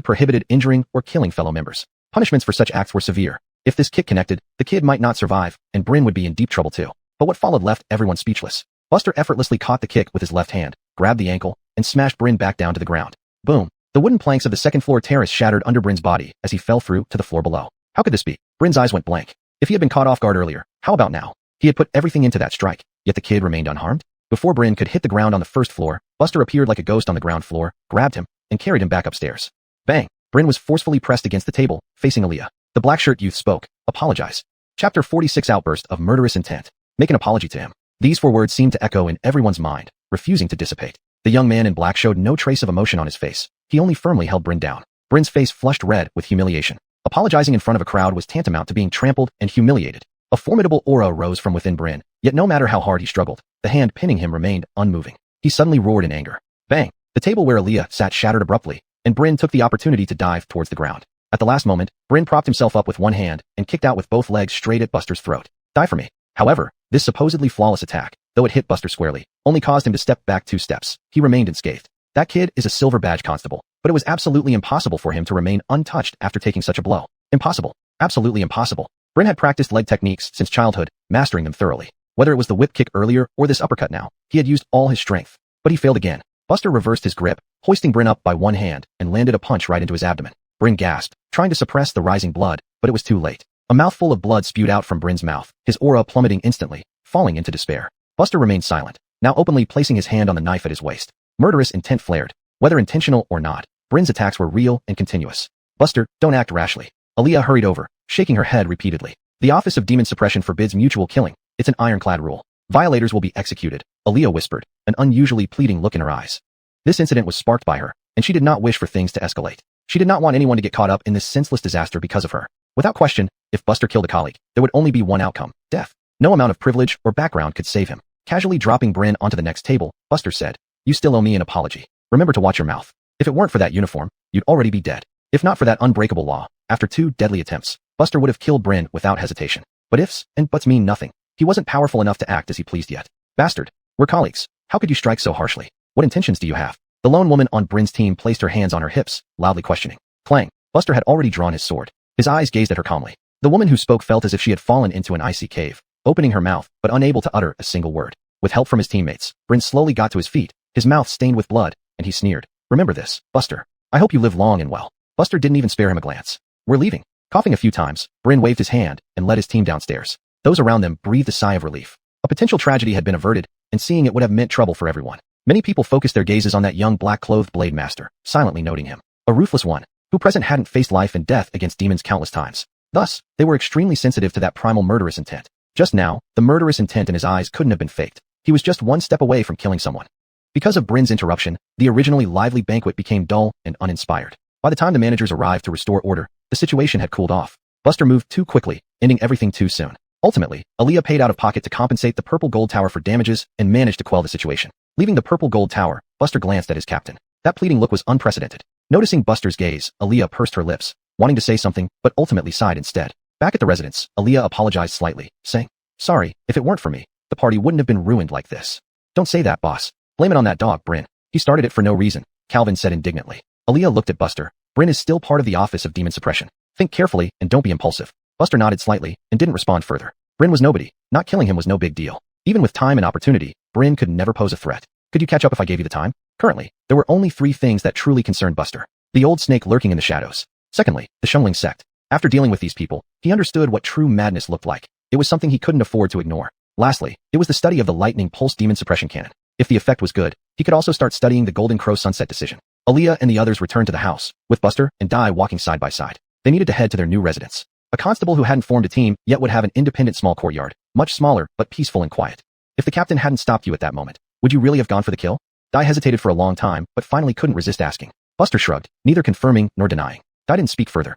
prohibited injuring or killing fellow members. Punishments for such acts were severe. If this kick connected, the kid might not survive, and Bryn would be in deep trouble too. But what followed left everyone speechless. Buster effortlessly caught the kick with his left hand, grabbed the ankle, and smashed Bryn back down to the ground. Boom! The wooden planks of the second-floor terrace shattered under Bryn's body as he fell through to the floor below. How could this be? Bryn's eyes went blank. If he had been caught off guard earlier, how about now? He had put everything into that strike, yet the kid remained unharmed? Before Bryn could hit the ground on the first floor, Buster appeared like a ghost on the ground floor, grabbed him, and carried him back upstairs. Bang! Bryn was forcefully pressed against the table, facing Aaliyah. The black shirt youth spoke. Apologize. Chapter 46 Outburst of Murderous Intent. Make an apology to him. These 4 words seemed to echo in everyone's mind, refusing to dissipate. The young man in black showed no trace of emotion on his face. He only firmly held Bryn down. Bryn's face flushed red with humiliation. Apologizing in front of a crowd was tantamount to being trampled and humiliated. A formidable aura rose from within Bryn, yet no matter how hard he struggled, the hand pinning him remained unmoving. He suddenly roared in anger. Bang! The table where Aaliyah sat shattered abruptly, and Bryn took the opportunity to dive towards the ground. At the last moment, Bryn propped himself up with one hand and kicked out with both legs straight at Buster's throat. Die for me. However, this supposedly flawless attack, though it hit Buster squarely, only caused him to step back 2 steps. He remained unscathed. That kid is a silver badge constable, but it was absolutely impossible for him to remain untouched after taking such a blow. Impossible. Absolutely impossible. Bryn had practiced leg techniques since childhood, mastering them thoroughly. Whether it was the whip kick earlier or this uppercut now, he had used all his strength. But he failed again. Buster reversed his grip, hoisting Bryn up by one hand, and landed a punch right into his abdomen. Bryn gasped, trying to suppress the rising blood, but it was too late. A mouthful of blood spewed out from Bryn's mouth, his aura plummeting instantly, falling into despair. Buster remained silent, now openly placing his hand on the knife at his waist. Murderous intent flared. Whether intentional or not, Bryn's attacks were real and continuous. Buster, don't act rashly. Aaliyah hurried over, shaking her head repeatedly. The Office of Demon Suppression forbids mutual killing. It's an ironclad rule. Violators will be executed, Aaliyah whispered, an unusually pleading look in her eyes. This incident was sparked by her, and she did not wish for things to escalate. She did not want anyone to get caught up in this senseless disaster because of her. Without question, if Buster killed a colleague, there would only be one outcome, death. No amount of privilege or background could save him. Casually dropping Bryn onto the next table, Buster said, "You still owe me an apology. Remember to watch your mouth. If it weren't for that uniform, you'd already be dead. If not for that unbreakable law, after 2 deadly attempts, Buster would have killed Bryn without hesitation. But ifs and buts mean nothing. He wasn't powerful enough to act as he pleased yet. Bastard, we're colleagues. How could you strike so harshly? What intentions do you have?" The lone woman on Bryn's team placed her hands on her hips, loudly questioning. Clang. Buster had already drawn his sword. His eyes gazed at her calmly. The woman who spoke felt as if she had fallen into an icy cave, opening her mouth, but unable to utter a single word. With help from his teammates, Bryn slowly got to his feet, his mouth stained with blood, and he sneered. "Remember this, Buster. I hope you live long and well." Buster didn't even spare him a glance. "We're leaving." Coughing a few times, Bryn waved his hand and led his team downstairs. Those around them breathed a sigh of relief. A potential tragedy had been averted, and seeing it would have meant trouble for everyone. Many people focused their gazes on that young black-clothed blade master, silently noting him. A ruthless one, who present hadn't faced life and death against demons countless times. Thus, they were extremely sensitive to that primal murderous intent. Just now, the murderous intent in his eyes couldn't have been faked. He was just one step away from killing someone. Because of Bryn's interruption, the originally lively banquet became dull and uninspired. By the time the managers arrived to restore order, the situation had cooled off. Buster moved too quickly, ending everything too soon. Ultimately, Aaliyah paid out of pocket to compensate the Purple Gold Tower for damages and managed to quell the situation. Leaving the Purple Gold Tower, Buster glanced at his captain. That pleading look was unprecedented. Noticing Buster's gaze, Aaliyah pursed her lips, wanting to say something, but ultimately sighed instead. Back at the residence, Aaliyah apologized slightly, saying, "Sorry, if it weren't for me, the party wouldn't have been ruined like this." "Don't say that, boss. Blame it on that dog, Bryn. He started it for no reason," Calvin said indignantly. Aaliyah looked at Buster. "Bryn is still part of the Office of Demon Suppression. Think carefully and don't be impulsive." Buster nodded slightly and didn't respond further. Bryn was nobody. Not killing him was no big deal. Even with time and opportunity, Bryn could never pose a threat. "Could you catch up if I gave you the time?" Currently, there were only 3 things that truly concerned Buster. The old snake lurking in the shadows. Secondly, the Shumling sect. After dealing with these people, he understood what true madness looked like. It was something he couldn't afford to ignore. Lastly, it was the study of the lightning pulse demon suppression cannon. If the effect was good, he could also start studying the Golden Crow Sunset decision. Aaliyah and the others returned to the house, with Buster and Dai walking side by side. They needed to head to their new residence. A constable who hadn't formed a team yet would have an independent small courtyard, much smaller but peaceful and quiet. If the captain hadn't stopped you at that moment, would you really have gone for the kill? Dai hesitated for a long time, but finally couldn't resist asking. Buster shrugged, neither confirming nor denying. Dai didn't speak further.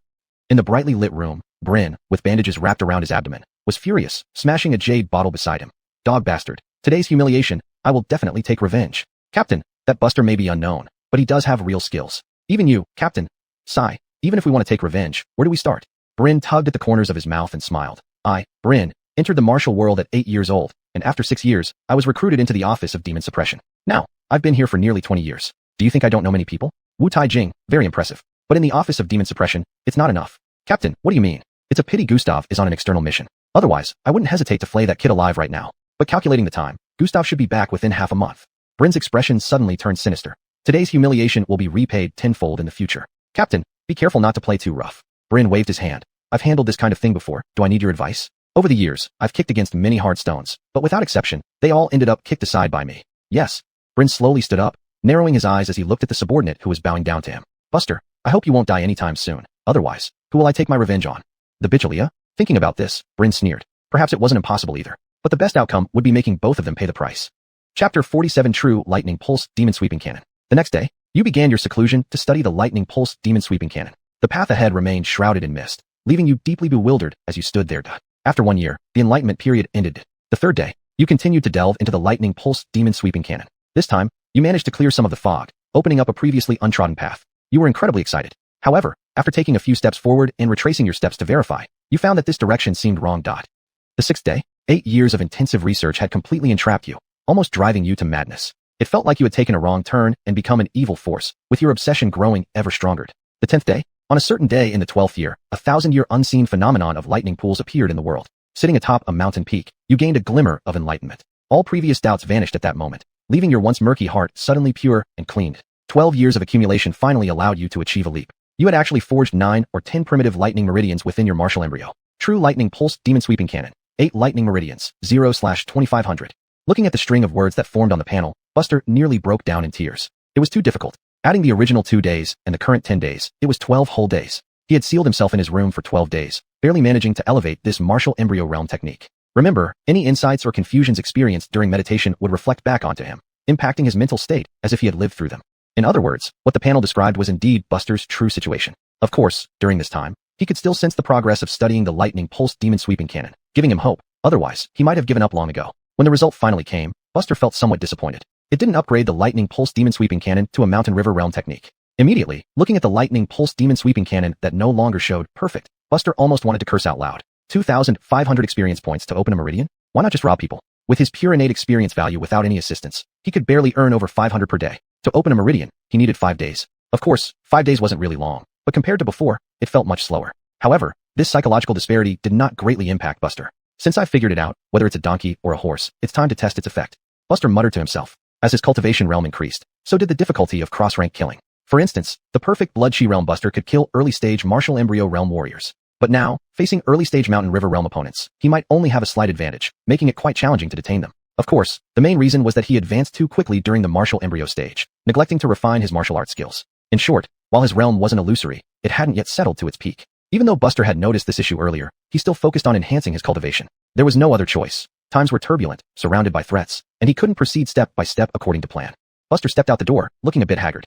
In the brightly lit room, Bryn, with bandages wrapped around his abdomen, was furious, smashing a jade bottle beside him. "Dog bastard. Today's humiliation, I will definitely take revenge. Captain, that Buster may be unknown, but he does have real skills. Even you, Captain. Sigh, even if we want to take revenge, where do we start?" Bryn tugged at the corners of his mouth and smiled. "I, Bryn, entered the martial world at 8 years old, and after 6 years, I was recruited into the Office of Demon Suppression. Now, I've been here for nearly 20 years. Do you think I don't know many people? Wu Tai Jing, very impressive. But in the Office of Demon Suppression, it's not enough. Captain, what do you mean? It's a pity Gustav is on an external mission. Otherwise, I wouldn't hesitate to flay that kid alive right now. But calculating the time, Gustav should be back within half a month." Bryn's expression suddenly turned sinister. "Today's humiliation will be repaid tenfold in the future. Captain, be careful not to play too rough." Bryn waved his hand. "I've handled this kind of thing before. Do I need your advice? Over the years, I've kicked against many hard stones, but without exception, they all ended up kicked aside by me." "Yes." Bryn slowly stood up, narrowing his eyes as he looked at the subordinate who was bowing down to him. "Buster, I hope you won't die anytime soon. Otherwise, who will I take my revenge on? The bitch Aaliyah?" Thinking about this, Bryn sneered. Perhaps it wasn't impossible either. But the best outcome would be making both of them pay the price. Chapter 47 True Lightning Pulse Demon Sweeping Cannon. The next day, you began your seclusion to study the Lightning Pulse Demon Sweeping Cannon. The path ahead remained shrouded in mist, leaving you deeply bewildered as you stood there. After 1 year, the enlightenment period ended. The third day, you continued to delve into the Lightning Pulse Demon Sweeping Cannon. This time, you managed to clear some of the fog, opening up a previously untrodden path. You were incredibly excited. However, after taking a few steps forward and retracing your steps to verify, you found that this direction seemed wrong. The 6th day, 8 years of intensive research had completely entrapped you, almost driving you to madness. It felt like you had taken a wrong turn and become an evil force, with your obsession growing ever stronger. The 10th day, on a certain day in the 12th year, a 1,000-year unseen phenomenon of lightning pools appeared in the world. Sitting atop a mountain peak, you gained a glimmer of enlightenment. All previous doubts vanished at that moment. leaving your once murky heart suddenly pure and cleaned. 12 years of accumulation finally allowed you to achieve a leap. You had actually forged 9 or 10 primitive lightning meridians within your martial embryo. True lightning pulse demon sweeping cannon. 8 lightning meridians, 0/2500. Looking at the string of words that formed on the panel, Buster nearly broke down in tears. It was too difficult. Adding the original 2 days and the current 10 days, it was 12 whole days. He had sealed himself in his room for 12 days, barely managing to elevate this martial embryo realm technique. Remember, any insights or confusions experienced during meditation would reflect back onto him, impacting his mental state as if he had lived through them. In other words, what the panel described was indeed Buster's true situation. Of course, during this time, he could still sense the progress of studying the lightning pulse demon sweeping cannon, giving him hope. Otherwise, he might have given up long ago. When the result finally came, Buster felt somewhat disappointed. It didn't upgrade the lightning pulse demon sweeping cannon to a mountain river realm technique. Immediately, looking at the lightning pulse demon sweeping cannon that no longer showed perfect, Buster almost wanted to curse out loud. 2,500 experience points to open a meridian? Why not just rob people? With his pure innate experience value without any assistance, he could barely earn over 500 per day. To open a meridian, he needed 5 days. Of course, 5 days wasn't really long, but compared to before, it felt much slower. However, this psychological disparity did not greatly impact Buster. Since I figured it out, whether it's a donkey or a horse, it's time to test its effect. Buster muttered to himself. As his cultivation realm increased, so did the difficulty of cross-rank killing. For instance, the perfect Blood Chi realm Buster could kill early-stage martial embryo realm warriors. But now, facing early-stage mountain river realm opponents, he might only have a slight advantage, making it quite challenging to detain them. Of course, the main reason was that he advanced too quickly during the martial embryo stage, neglecting to refine his martial arts skills. In short, while his realm wasn't illusory, it hadn't yet settled to its peak. Even though Buster had noticed this issue earlier, he still focused on enhancing his cultivation. There was no other choice. Times were turbulent, surrounded by threats, and he couldn't proceed step by step according to plan. Buster stepped out the door, looking a bit haggard.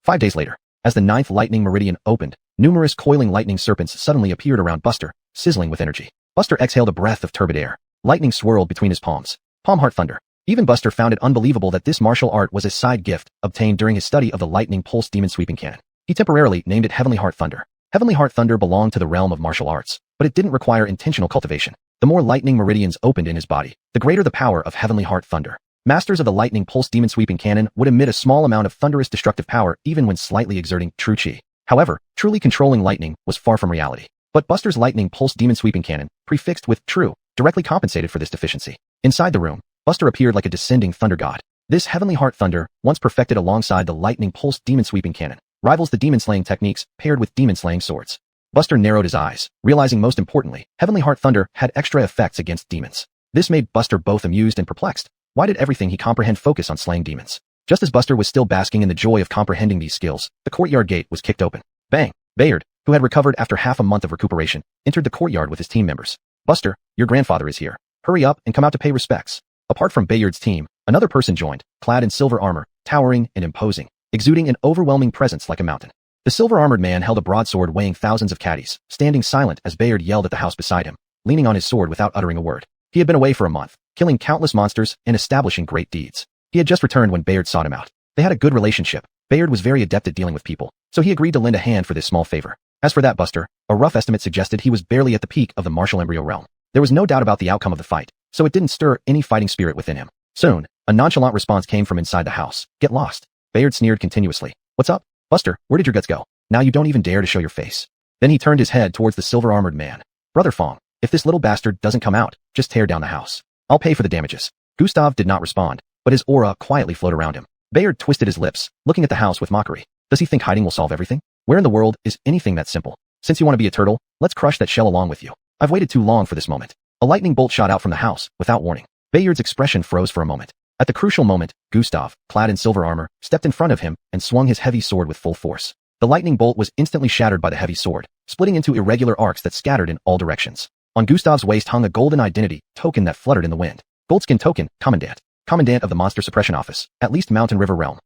5 days later, as the 9th lightning meridian opened, numerous coiling lightning serpents suddenly appeared around Buster, sizzling with energy. Buster exhaled a breath of turbid air. Lightning swirled between his palms. Palm heart thunder. Even Buster found it unbelievable that this martial art was a side gift obtained during his study of the lightning pulse demon sweeping cannon. He temporarily named it Heavenly Heart Thunder. Heavenly Heart Thunder belonged to the realm of martial arts, but it didn't require intentional cultivation. The more lightning meridians opened in his body, the greater the power of Heavenly Heart Thunder. Masters of the lightning pulse demon sweeping cannon would emit a small amount of thunderous destructive power even when slightly exerting true chi. However, truly controlling lightning was far from reality. But Buster's lightning pulse demon sweeping cannon, prefixed with true, directly compensated for this deficiency. Inside the room, Buster appeared like a descending thunder god. This Heavenly Heart Thunder, once perfected alongside the lightning pulse demon sweeping cannon, rivals the demon slaying techniques paired with demon slaying swords. Buster narrowed his eyes, realizing most importantly, Heavenly Heart Thunder had extra effects against demons. This made Buster both amused and perplexed. Why did everything he comprehend focus on slaying demons? Just as Buster was still basking in the joy of comprehending these skills, the courtyard gate was kicked open. Bang! Bayard, who had recovered after half a month of recuperation, entered the courtyard with his team members. Buster, your grandfather is here. Hurry up and come out to pay respects. Apart from Bayard's team, another person joined, clad in silver armor, towering and imposing, exuding an overwhelming presence like a mountain. The silver-armored man held a broadsword weighing thousands of caddies, standing silent as Bayard yelled at the house beside him, leaning on his sword without uttering a word. He had been away for a month, killing countless monsters and establishing great deeds. He had just returned when Bayard sought him out. They had a good relationship. Bayard was very adept at dealing with people, so he agreed to lend a hand for this small favor. As for that Buster, a rough estimate suggested he was barely at the peak of the martial embryo realm. There was no doubt about the outcome of the fight, so it didn't stir any fighting spirit within him. Soon, a nonchalant response came from inside the house. Get lost. Bayard sneered continuously. What's up? Buster, where did your guts go? Now you don't even dare to show your face. Then he turned his head towards the silver-armored man. Brother Fong, if this little bastard doesn't come out, just tear down the house. I'll pay for the damages. Gustav did not respond, but his aura quietly flowed around him. Bayard twisted his lips, looking at the house with mockery. Does he think hiding will solve everything? Where in the world is anything that simple? Since you want to be a turtle, let's crush that shell along with you. I've waited too long for this moment. A lightning bolt shot out from the house, without warning. Bayard's expression froze for a moment. At the crucial moment, Gustav, clad in silver armor, stepped in front of him and swung his heavy sword with full force. The lightning bolt was instantly shattered by the heavy sword, splitting into irregular arcs that scattered in all directions. On Gustav's waist hung a golden identity token that fluttered in the wind. Goldskin token, Commandant. Commandant of the Monster Suppression Office, at least Mountain River Realm.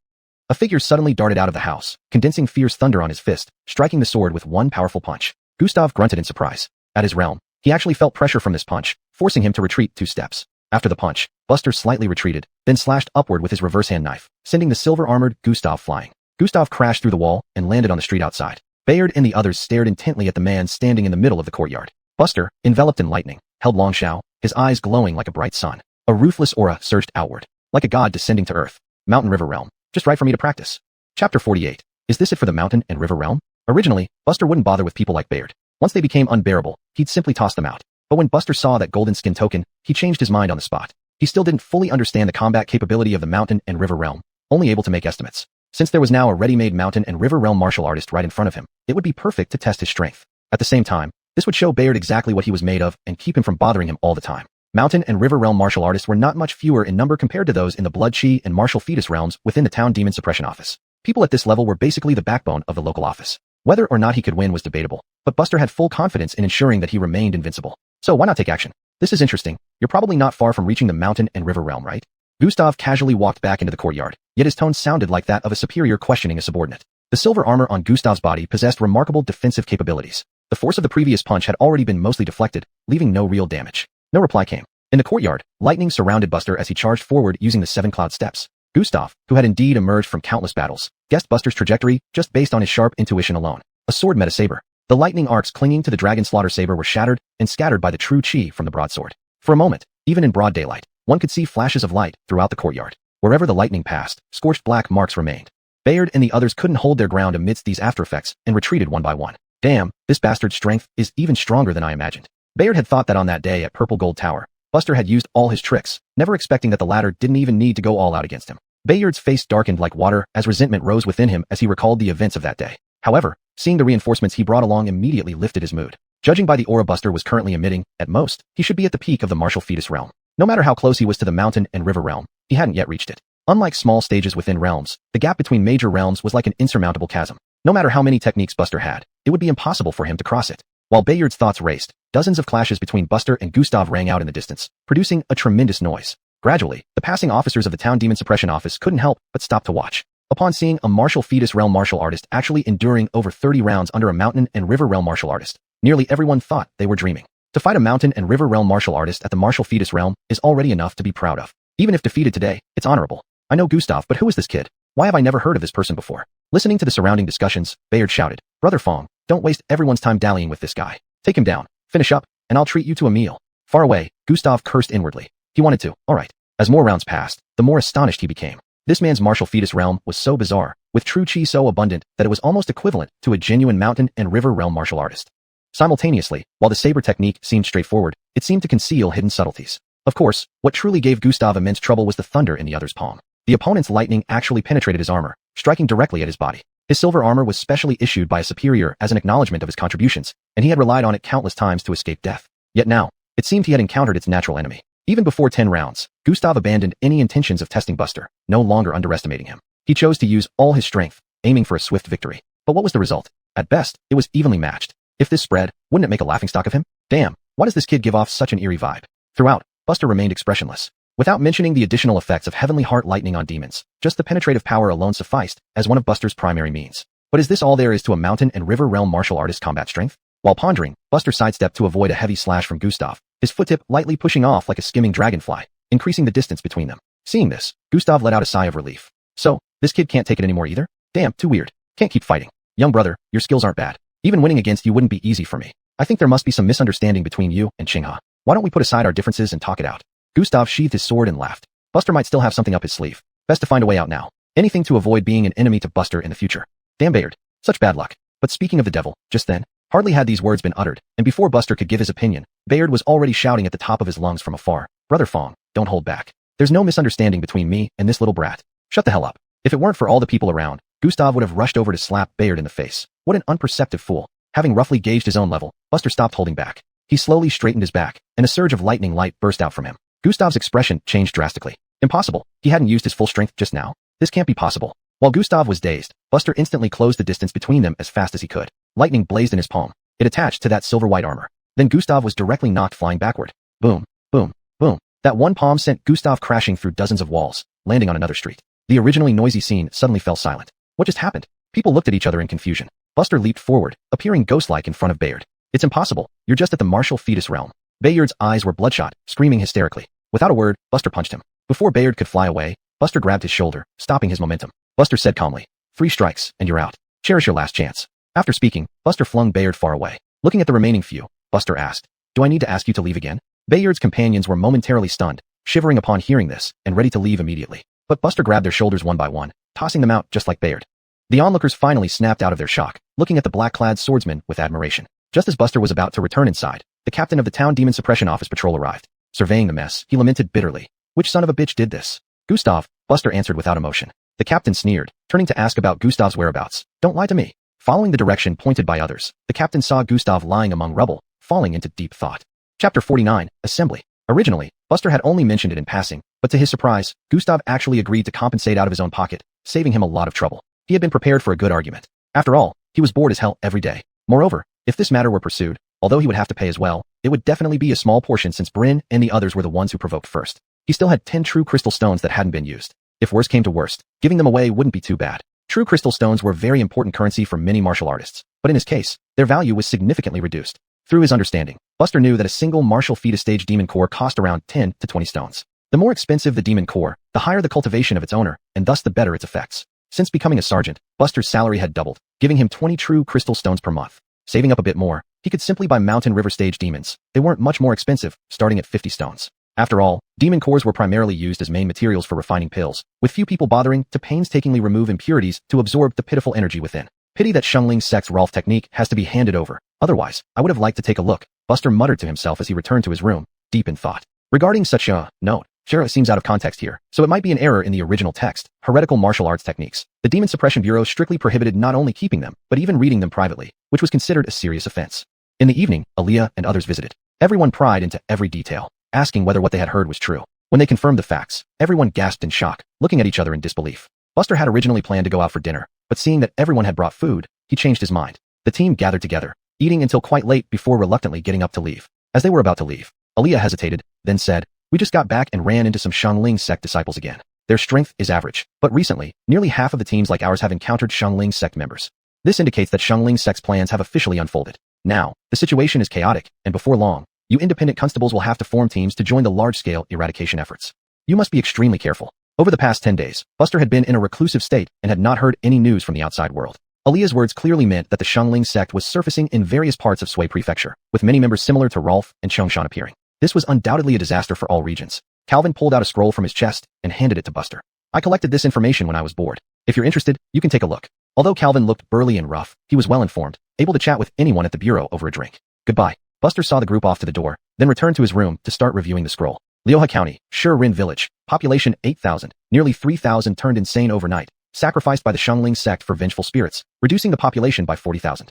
A figure suddenly darted out of the house, condensing fierce thunder on his fist, striking the sword with one powerful punch. Gustav grunted in surprise. At his realm, he actually felt pressure from this punch, forcing him to retreat 2 steps. After the punch, Buster slightly retreated, then slashed upward with his reverse hand knife, sending the silver-armored Gustav flying. Gustav crashed through the wall and landed on the street outside. Bayard and the others stared intently at the man standing in the middle of the courtyard. Buster, enveloped in lightning, held Long Shao, his eyes glowing like a bright sun. A ruthless aura surged outward, like a god descending to earth. Mountain River Realm. Just right for me to practice. Chapter 48. Is this it for the Mountain and River Realm? Originally, Buster wouldn't bother with people like Bayard. Once they became unbearable, he'd simply toss them out. But when Buster saw that golden skin token, he changed his mind on the spot. He still didn't fully understand the combat capability of the mountain and river realm, only able to make estimates. Since there was now a ready-made mountain and river realm martial artist right in front of him, it would be perfect to test his strength. At the same time, this would show Bayard exactly what he was made of and keep him from bothering him all the time. Mountain and river realm martial artists were not much fewer in number compared to those in the blood chi and martial fetus realms within the town demon suppression office. People at this level were basically the backbone of the local office. Whether or not he could win was debatable, but Buster had full confidence in ensuring that he remained invincible. So why not take action? This is interesting. You're probably not far from reaching the mountain and river realm, right? Gustav casually walked back into the courtyard, yet his tone sounded like that of a superior questioning a subordinate. The silver armor on Gustav's body possessed remarkable defensive capabilities. The force of the previous punch had already been mostly deflected, leaving no real damage. No reply came. In the courtyard, lightning surrounded Buster as he charged forward using the 7 cloud steps. Gustav, who had indeed emerged from countless battles, guessed Buster's trajectory just based on his sharp intuition alone. A sword met a saber. The lightning arcs clinging to the dragon slaughter saber were shattered and scattered by the true chi from the broadsword. For a moment, even in broad daylight, one could see flashes of light throughout the courtyard. Wherever the lightning passed, scorched black marks remained. Bayard and the others couldn't hold their ground amidst these aftereffects and retreated one by one. Damn, this bastard's strength is even stronger than I imagined. Bayard had thought that on that day at Purple Gold Tower, Buster had used all his tricks, never expecting that the latter didn't even need to go all out against him. Bayard's face darkened like water as resentment rose within him as he recalled the events of that day. However, seeing the reinforcements he brought along immediately lifted his mood. Judging by the aura Buster was currently emitting, at most, he should be at the peak of the martial fetus realm. No matter how close he was to the mountain and river realm, he hadn't yet reached it. Unlike small stages within realms, the gap between major realms was like an insurmountable chasm. No matter how many techniques Buster had, it would be impossible for him to cross it. While Bayard's thoughts raced, dozens of clashes between Buster and Gustav rang out in the distance, producing a tremendous noise. Gradually, the passing officers of the town demon suppression office couldn't help but stop to watch. Upon seeing a martial fetus realm martial artist actually enduring over 30 rounds under a mountain and river realm martial artist, nearly everyone thought they were dreaming. To fight a mountain and river realm martial artist at the martial fetus realm is already enough to be proud of. Even if defeated today, it's honorable. I know Gustav, but who is this kid? Why have I never heard of this person before? Listening to the surrounding discussions, Bayard shouted, Brother Fong, don't waste everyone's time dallying with this guy. Take him down, finish up, and I'll treat you to a meal. Far away, Gustav cursed inwardly. He wanted to, alright. As more rounds passed, the more astonished he became. This man's martial fetus realm was so bizarre, with true chi so abundant that it was almost equivalent to a genuine mountain and river realm martial artist. Simultaneously, while the saber technique seemed straightforward, it seemed to conceal hidden subtleties. Of course, what truly gave Gustav immense trouble was the thunder in the other's palm. The opponent's lightning actually penetrated his armor, striking directly at his body. His silver armor was specially issued by a superior as an acknowledgement of his contributions, and he had relied on it countless times to escape death. Yet now, it seemed he had encountered its natural enemy. Even before 10 rounds, Gustav abandoned any intentions of testing Buster, no longer underestimating him. He chose to use all his strength, aiming for a swift victory. But what was the result? At best, it was evenly matched. If this spread, wouldn't it make a laughingstock of him? Damn, why does this kid give off such an eerie vibe? Throughout, Buster remained expressionless. Without mentioning the additional effects of heavenly heart lightning on demons, just the penetrative power alone sufficed as one of Buster's primary means. But is this all there is to a mountain and river realm martial artist combat strength? While pondering, Buster sidestepped to avoid a heavy slash from Gustav, his foot tip lightly pushing off like a skimming dragonfly, increasing the distance between them. Seeing this, Gustav let out a sigh of relief. So, this kid can't take it anymore either? Damn, too weird. Can't keep fighting. Young brother, your skills aren't bad. Even winning against you wouldn't be easy for me. I think there must be some misunderstanding between you and Qinghe. Why don't we put aside our differences and talk it out? Gustav sheathed his sword and laughed. Buster might still have something up his sleeve. Best to find a way out now. Anything to avoid being an enemy to Buster in the future. Damn Bayard. Such bad luck. But speaking of the devil, just then, hardly had these words been uttered, and before Buster could give his opinion, Bayard was already shouting at the top of his lungs from afar, Brother Fong, don't hold back. There's no misunderstanding between me and this little brat. Shut the hell up. If it weren't for all the people around, Gustav would have rushed over to slap Bayard in the face. What an unperceptive fool. Having roughly gauged his own level, Buster stopped holding back. He slowly straightened his back, and a surge of lightning light burst out from him. Gustav's expression changed drastically. Impossible. He hadn't used his full strength just now. This can't be possible. While Gustav was dazed, Buster instantly closed the distance between them as fast as he could. Lightning blazed in his palm. It attached to that silver-white armor. Then Gustav was directly knocked flying backward. Boom, boom, boom. That one palm sent Gustav crashing through dozens of walls, landing on another street. The originally noisy scene suddenly fell silent. What just happened? People looked at each other in confusion. Buster leaped forward, appearing ghost-like in front of Bayard. It's impossible. You're just at the martial fetus realm. Bayard's eyes were bloodshot, screaming hysterically. Without a word, Buster punched him. Before Bayard could fly away, Buster grabbed his shoulder, stopping his momentum. Buster said calmly, 3 strikes, and you're out. Cherish your last chance. After speaking, Buster flung Bayard far away. Looking at the remaining few, Buster asked, do I need to ask you to leave again? Bayard's companions were momentarily stunned, shivering upon hearing this, and ready to leave immediately. But Buster grabbed their shoulders one by one, tossing them out just like Bayard. The onlookers finally snapped out of their shock, looking at the black-clad swordsman with admiration. Just as Buster was about to return inside, the captain of the town demon suppression office patrol arrived. Surveying the mess, he lamented bitterly. Which son of a bitch did this? Gustav, Buster answered without emotion. The captain sneered, turning to ask about Gustav's whereabouts. Don't lie to me. Following the direction pointed by others, the captain saw Gustav lying among rubble, falling into deep thought. Chapter 49, Assembly. Originally, Buster had only mentioned it in passing, but to his surprise, Gustav actually agreed to compensate out of his own pocket, saving him a lot of trouble. He had been prepared for a good argument. After all, he was bored as hell every day. Moreover, if this matter were pursued, although he would have to pay as well, it would definitely be a small portion since Bryn and the others were the ones who provoked first. He still had 10 true crystal stones that hadn't been used. If worst came to worst, giving them away wouldn't be too bad. True crystal stones were very important currency for many martial artists, but in his case, their value was significantly reduced. Through his understanding, Buster knew that a single martial fetus stage demon core cost around 10 to 20 stones. The more expensive the demon core, the higher the cultivation of its owner, and thus the better its effects. Since becoming a sergeant, Buster's salary had doubled, giving him 20 true crystal stones per month. Saving up a bit more, he could simply buy mountain river stage demons. They weren't much more expensive, starting at 50 stones. After all, demon cores were primarily used as main materials for refining pills, with few people bothering to painstakingly remove impurities to absorb the pitiful energy within. Pity that Xiangling Sect's Rolf technique has to be handed over. Otherwise, I would have liked to take a look, Buster muttered to himself as he returned to his room, deep in thought. Regarding such a note, sure, it seems out of context here, so it might be an error in the original text. Heretical martial arts techniques. The Demon Suppression Bureau strictly prohibited not only keeping them, but even reading them privately, which was considered a serious offense. In the evening, Aaliyah and others visited. Everyone pried into every detail, asking whether what they had heard was true. When they confirmed the facts, everyone gasped in shock, looking at each other in disbelief. Buster had originally planned to go out for dinner, but seeing that everyone had brought food, he changed his mind. The team gathered together, eating until quite late before reluctantly getting up to leave. As they were about to leave, Aaliyah hesitated, then said, "We just got back and ran into some Xiangling Sect disciples again. Their strength is average, but recently, nearly half of the teams like ours have encountered Xiangling Sect members. This indicates that Xiangling Sect's plans have officially unfolded. Now, the situation is chaotic, and before long, you independent constables will have to form teams to join the large-scale eradication efforts. You must be extremely careful." Over the past 10 days, Buster had been in a reclusive state and had not heard any news from the outside world. Aaliyah's words clearly meant that the Xiangling Sect was surfacing in various parts of Sui Prefecture, with many members similar to Rolf and Chongshan appearing. This was undoubtedly a disaster for all regions. Calvin pulled out a scroll from his chest and handed it to Buster. "I collected this information when I was bored. If you're interested, you can take a look." Although Calvin looked burly and rough, he was well informed, able to chat with anyone at the bureau over a drink. Goodbye. Buster saw the group off to the door, then returned to his room to start reviewing the scroll. Lioha County, Shirin Village, population 8,000, nearly 3,000 turned insane overnight, sacrificed by the Xiangling Sect for vengeful spirits, reducing the population by 40,000.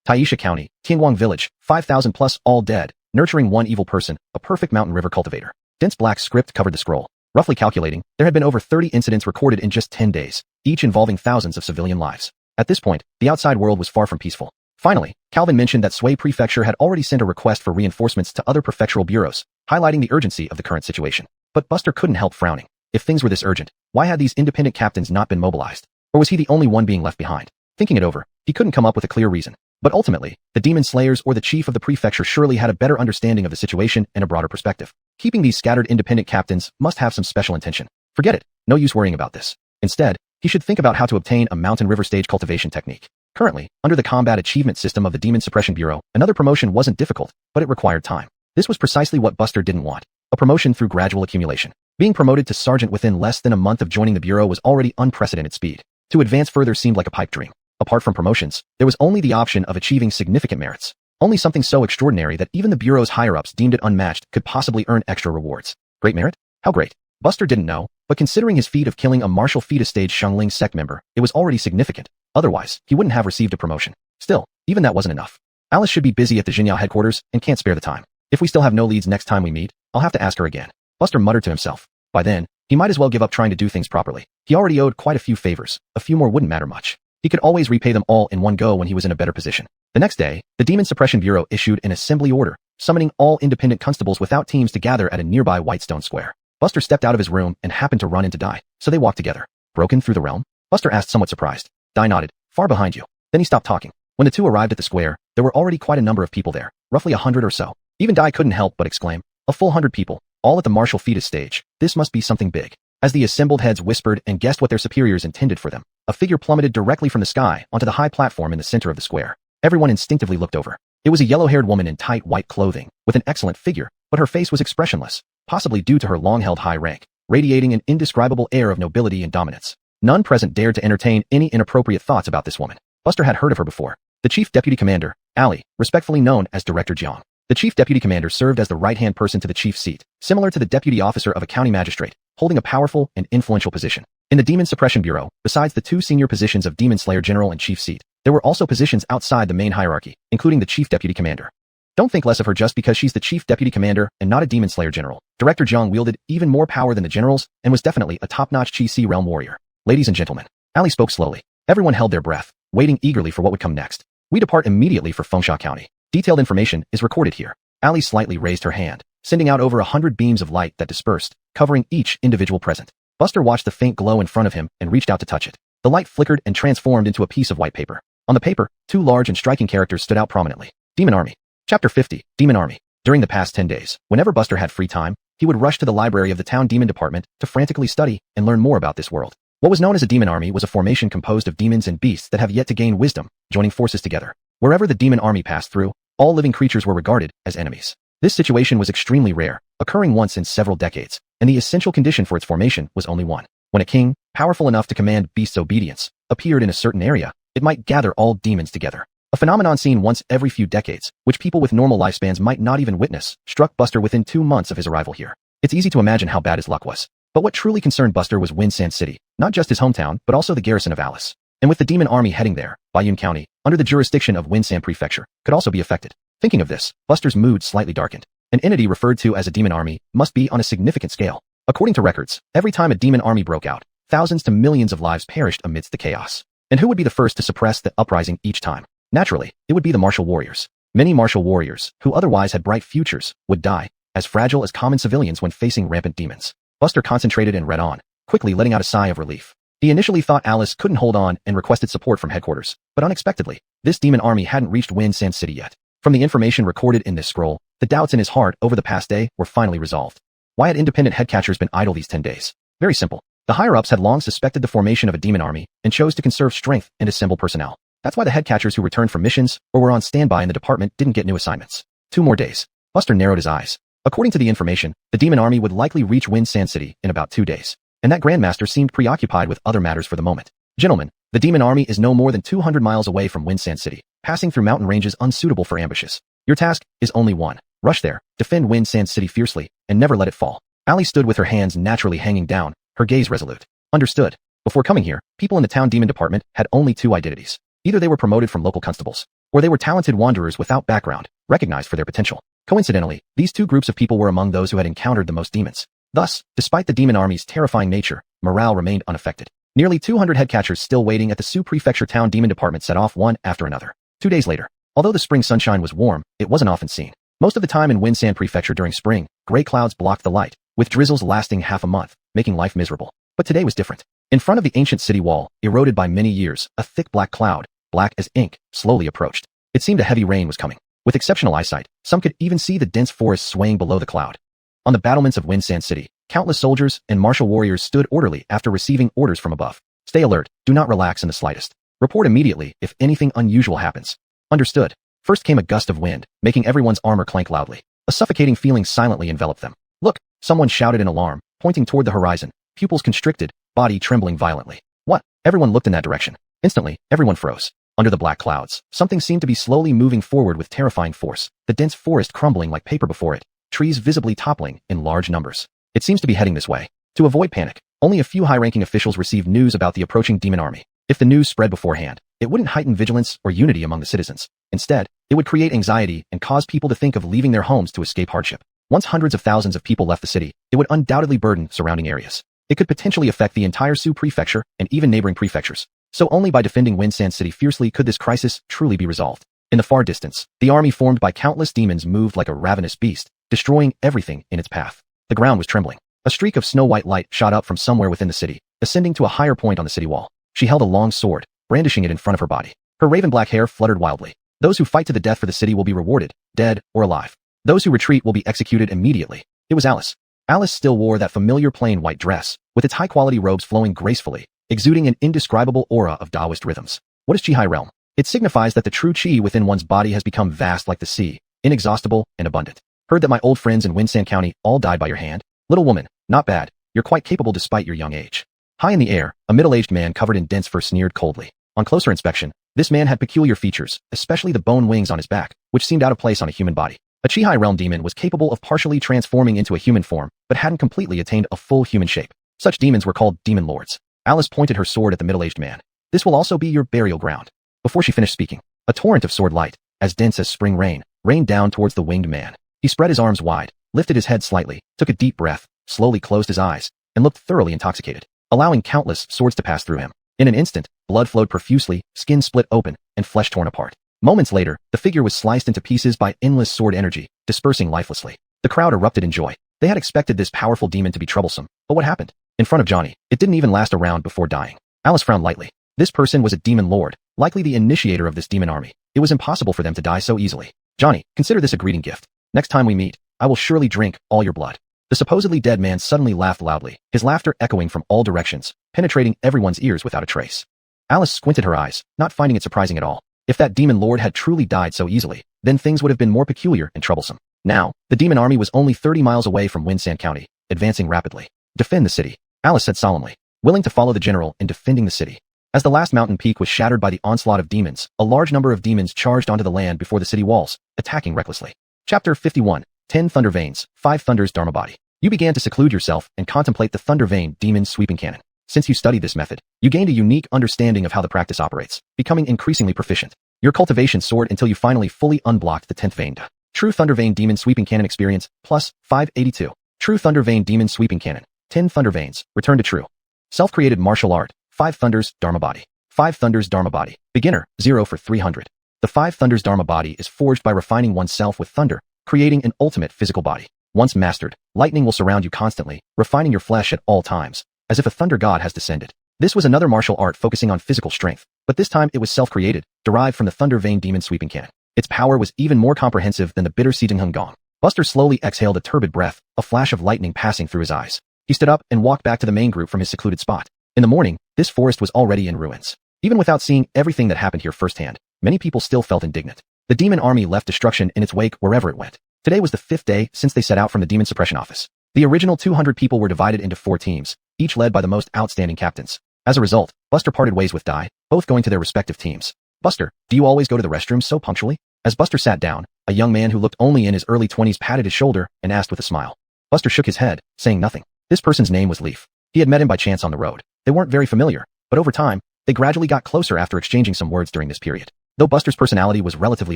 Taisha County, Tianguang Village, 5,000 plus all dead, nurturing one evil person, a perfect mountain river cultivator. Dense black script covered the scroll. Roughly calculating, there had been over 30 incidents recorded in just 10 days, each involving thousands of civilian lives. At this point, the outside world was far from peaceful. Finally, Calvin mentioned that Sui Prefecture had already sent a request for reinforcements to other prefectural bureaus, highlighting the urgency of the current situation. But Buster couldn't help frowning. If things were this urgent, why had these independent captains not been mobilized? Or was he the only one being left behind? Thinking it over, he couldn't come up with a clear reason. But ultimately, the demon slayers or the chief of the prefecture surely had a better understanding of the situation and a broader perspective. Keeping these scattered independent captains must have some special intention. Forget it. No use worrying about this. Instead, he should think about how to obtain a mountain river stage cultivation technique. Currently, under the combat achievement system of the Demon Suppression Bureau, another promotion wasn't difficult, but it required time. This was precisely what Buster didn't want. A promotion through gradual accumulation. Being promoted to sergeant within less than a month of joining the bureau was already unprecedented speed. To advance further seemed like a pipe dream. Apart from promotions, there was only the option of achieving significant merits. Only something so extraordinary that even the bureau's higher-ups deemed it unmatched could possibly earn extra rewards. Great merit? How great? Buster didn't know, but considering his feat of killing a martial fetus stage Xiangling Sect member, it was already significant. Otherwise, he wouldn't have received a promotion. Still, even that wasn't enough. Alice should be busy at the Jinyao headquarters and can't spare the time. If we still have no leads next time we meet, I'll have to ask her again. Buster muttered to himself. By then, he might as well give up trying to do things properly. He already owed quite a few favors. A few more wouldn't matter much. He could always repay them all in one go when he was in a better position. The next day, the Demon Suppression Bureau issued an assembly order, summoning all independent constables without teams to gather at a nearby Whitestone Square. Buster stepped out of his room and happened to run into Dai, so they walked together. Broken through the realm? Buster asked somewhat surprised. Dai nodded. Far behind you. Then he stopped talking. When the two arrived at the square, there were already quite a number of people there, roughly 100 or so. Even Dai couldn't help but exclaim, a full 100 people, all at the martial fetus stage. This must be something big. As the assembled heads whispered and guessed what their superiors intended for them, a figure plummeted directly from the sky onto the high platform in the center of the square. Everyone instinctively looked over. It was a yellow-haired woman in tight white clothing, with an excellent figure, but her face was expressionless, possibly due to her long-held high rank, radiating an indescribable air of nobility and dominance. None present dared to entertain any inappropriate thoughts about this woman. Buster had heard of her before. The chief deputy commander, Ali, respectfully known as Director Jiang. The chief deputy commander served as the right-hand person to the chief's seat, similar to the deputy officer of a county magistrate, holding a powerful and influential position. In the Demon Suppression Bureau, besides the two senior positions of Demon Slayer General and Chief Seat, there were also positions outside the main hierarchy, including the chief deputy commander. Don't think less of her just because she's the chief deputy commander and not a Demon Slayer general. Director Jiang wielded even more power than the generals and was definitely a top-notch Chi Si realm warrior. Ladies and gentlemen, Ali spoke slowly. Everyone held their breath, waiting eagerly for what would come next. We depart immediately for Fengsha County. Detailed information is recorded here. Ali slightly raised her hand, sending out over 100 beams of light that dispersed, covering each individual present. Buster watched the faint glow in front of him and reached out to touch it. The light flickered and transformed into a piece of white paper. On the paper, two large and striking characters stood out prominently. Demon Army. Chapter 50, Demon Army. During the past 10 days, whenever Buster had free time, he would rush to the library of the town demon department to frantically study and learn more about this world. What was known as a demon army was a formation composed of demons and beasts that have yet to gain wisdom, joining forces together. Wherever the demon army passed through, all living creatures were regarded as enemies. This situation was extremely rare, occurring once in several decades, and the essential condition for its formation was only one. When a king, powerful enough to command beasts' obedience, appeared in a certain area, it might gather all demons together. A phenomenon seen once every few decades, which people with normal lifespans might not even witness, struck Buster within 2 months of his arrival here. It's easy to imagine how bad his luck was. But what truly concerned Buster was Winsand City, not just his hometown, but also the garrison of Alice. And with the demon army heading there, Bayun County, under the jurisdiction of Winsand Prefecture, could also be affected. Thinking of this, Buster's mood slightly darkened. An entity referred to as a demon army must be on a significant scale. According to records, every time a demon army broke out, thousands to millions of lives perished amidst the chaos. And who would be the first to suppress the uprising each time? Naturally, it would be the martial warriors. Many martial warriors, who otherwise had bright futures, would die, as fragile as common civilians when facing rampant demons. Buster concentrated and read on, quickly letting out a sigh of relief. He initially thought Alice couldn't hold on and requested support from headquarters, but unexpectedly, this demon army hadn't reached Winsand City yet. From the information recorded in this scroll, the doubts in his heart over the past day were finally resolved. Why had independent headcatchers been idle these 10 days? Very simple. The higher-ups had long suspected the formation of a demon army and chose to conserve strength and assemble personnel. That's why the headcatchers who returned from missions or were on standby in the department didn't get new assignments. 2 more days. Buster narrowed his eyes. According to the information, the demon army would likely reach Winsand City in about 2 days, and that Grandmaster seemed preoccupied with other matters for the moment. Gentlemen, the demon army is no more than 200 miles away from Winsand City, passing through mountain ranges unsuitable for ambushes. Your task is only one. Rush there, defend Winsand City fiercely, and never let it fall. Ali stood with her hands naturally hanging down, her gaze resolute. Understood. Before coming here, people in the town demon department had only 2 identities. Either they were promoted from local constables, or they were talented wanderers without background, recognized for their potential. Coincidentally, these 2 groups of people were among those who had encountered the most demons. Thus, despite the demon army's terrifying nature, morale remained unaffected. Nearly 200 headcatchers still waiting at the Sioux Prefecture town demon department set off one after another. 2 days later, although the spring sunshine was warm, it wasn't often seen. Most of the time in Winsand Prefecture during spring, gray clouds blocked the light, with drizzles lasting half a month, making life miserable. But today was different. In front of the ancient city wall, eroded by many years, a thick black cloud, black as ink, slowly approached. It seemed a heavy rain was coming. With exceptional eyesight, some could even see the dense forest swaying below the cloud. On the battlements of Winsand City, countless soldiers and martial warriors stood orderly after receiving orders from above. Stay alert, do not relax in the slightest. Report immediately if anything unusual happens. Understood. First came a gust of wind, making everyone's armor clank loudly. A suffocating feeling silently enveloped them. Look, someone shouted in alarm, pointing toward the horizon, pupils constricted, body trembling violently. What? Everyone looked in that direction. Instantly, everyone froze. Under the black clouds, something seemed to be slowly moving forward with terrifying force, the dense forest crumbling like paper before it, trees visibly toppling in large numbers. It seems to be heading this way. To avoid panic, only a few high-ranking officials received news about the approaching demon army. If the news spread beforehand, it wouldn't heighten vigilance or unity among the citizens. Instead, it would create anxiety and cause people to think of leaving their homes to escape hardship. Once hundreds of thousands of people left the city, it would undoubtedly burden surrounding areas. It could potentially affect the entire Sioux Prefecture and even neighboring prefectures. So only by defending Winsand City fiercely could this crisis truly be resolved. In the far distance, the army formed by countless demons moved like a ravenous beast, destroying everything in its path. The ground was trembling. A streak of snow-white light shot up from somewhere within the city, ascending to a higher point on the city wall. She held a long sword, brandishing it in front of her body. Her raven-black hair fluttered wildly. Those who fight to the death for the city will be rewarded, dead or alive. Those who retreat will be executed immediately. It was Alice. Alice still wore that familiar plain white dress, with its high-quality robes flowing gracefully, exuding an indescribable aura of Taoist rhythms. What is Qi realm? It signifies that the true Qi within one's body has become vast like the sea, inexhaustible and abundant. Heard that my old friends in Winsand County all died by your hand? Little woman, not bad. You're quite capable despite your young age. High in the air, a middle-aged man covered in dense fur sneered coldly. On closer inspection, this man had peculiar features, especially the bone wings on his back, which seemed out of place on a human body. A Chi realm demon was capable of partially transforming into a human form, but hadn't completely attained a full human shape. Such demons were called demon lords. Alice pointed her sword at the middle-aged man. This will also be your burial ground. Before she finished speaking, a torrent of sword light, as dense as spring rain, rained down towards the winged man. He spread his arms wide, lifted his head slightly, took a deep breath, slowly closed his eyes, and looked thoroughly intoxicated, allowing countless swords to pass through him. In an instant, blood flowed profusely, skin split open, and flesh torn apart. Moments later, the figure was sliced into pieces by endless sword energy, dispersing lifelessly. The crowd erupted in joy. They had expected this powerful demon to be troublesome, but what happened? In front of Johnny, it didn't even last a round before dying. Alice frowned lightly. This person was a demon lord, likely the initiator of this demon army. It was impossible for them to die so easily. Johnny, consider this a greeting gift. Next time we meet, I will surely drink all your blood. The supposedly dead man suddenly laughed loudly, his laughter echoing from all directions, penetrating everyone's ears without a trace. Alice squinted her eyes, not finding it surprising at all. If that demon lord had truly died so easily, then things would have been more peculiar and troublesome. Now, the demon army was only 30 miles away from Windsand County, advancing rapidly. Defend the city, Alice said solemnly, willing to follow the general in defending the city. As the last mountain peak was shattered by the onslaught of demons, a large number of demons charged onto the land before the city walls, attacking recklessly. Chapter 51, 10 Thunder Veins, 5 Thunders Dharma Body. You began to seclude yourself and contemplate the Thunder Vein Demon Sweeping Cannon. Since you studied this method, you gained a unique understanding of how the practice operates, becoming increasingly proficient. Your cultivation soared until you finally fully unblocked the 10th vein. True Thunder Vein Demon Sweeping Cannon experience, plus 582. True Thunder Vein Demon Sweeping Cannon, 10 Thunder Veins, return to true. Self-created martial art, 5 Thunders Dharma Body. 5 Thunders Dharma Body. Beginner, 0 for 300. The 5 Thunders Dharma Body is forged by refining oneself with thunder, creating an ultimate physical body. Once mastered, lightning will surround you constantly, refining your flesh at all times, as if a thunder god has descended. This was another martial art focusing on physical strength, but this time it was self-created, derived from the Thunder Vein Demon Sweeping Cannon. Its power was even more comprehensive than the bitter Sijingheng Gong. Buster slowly exhaled a turbid breath, a flash of lightning passing through his eyes. He stood up and walked back to the main group from his secluded spot. In the morning, this forest was already in ruins. Even without seeing everything that happened here firsthand, many people still felt indignant. The demon army left destruction in its wake wherever it went. Today was the 5th day since they set out from the Demon Suppression Office. The original 200 people were divided into 4 teams, each led by the most outstanding captains. As a result, Buster parted ways with Dai, both going to their respective teams. Buster, do you always go to the restroom so punctually? As Buster sat down, a young man who looked only in his early 20s patted his shoulder and asked with a smile. Buster shook his head, saying nothing. This person's name was Leaf. He had met him by chance on the road. They weren't very familiar, but over time, they gradually got closer after exchanging some words during this period. Though Buster's personality was relatively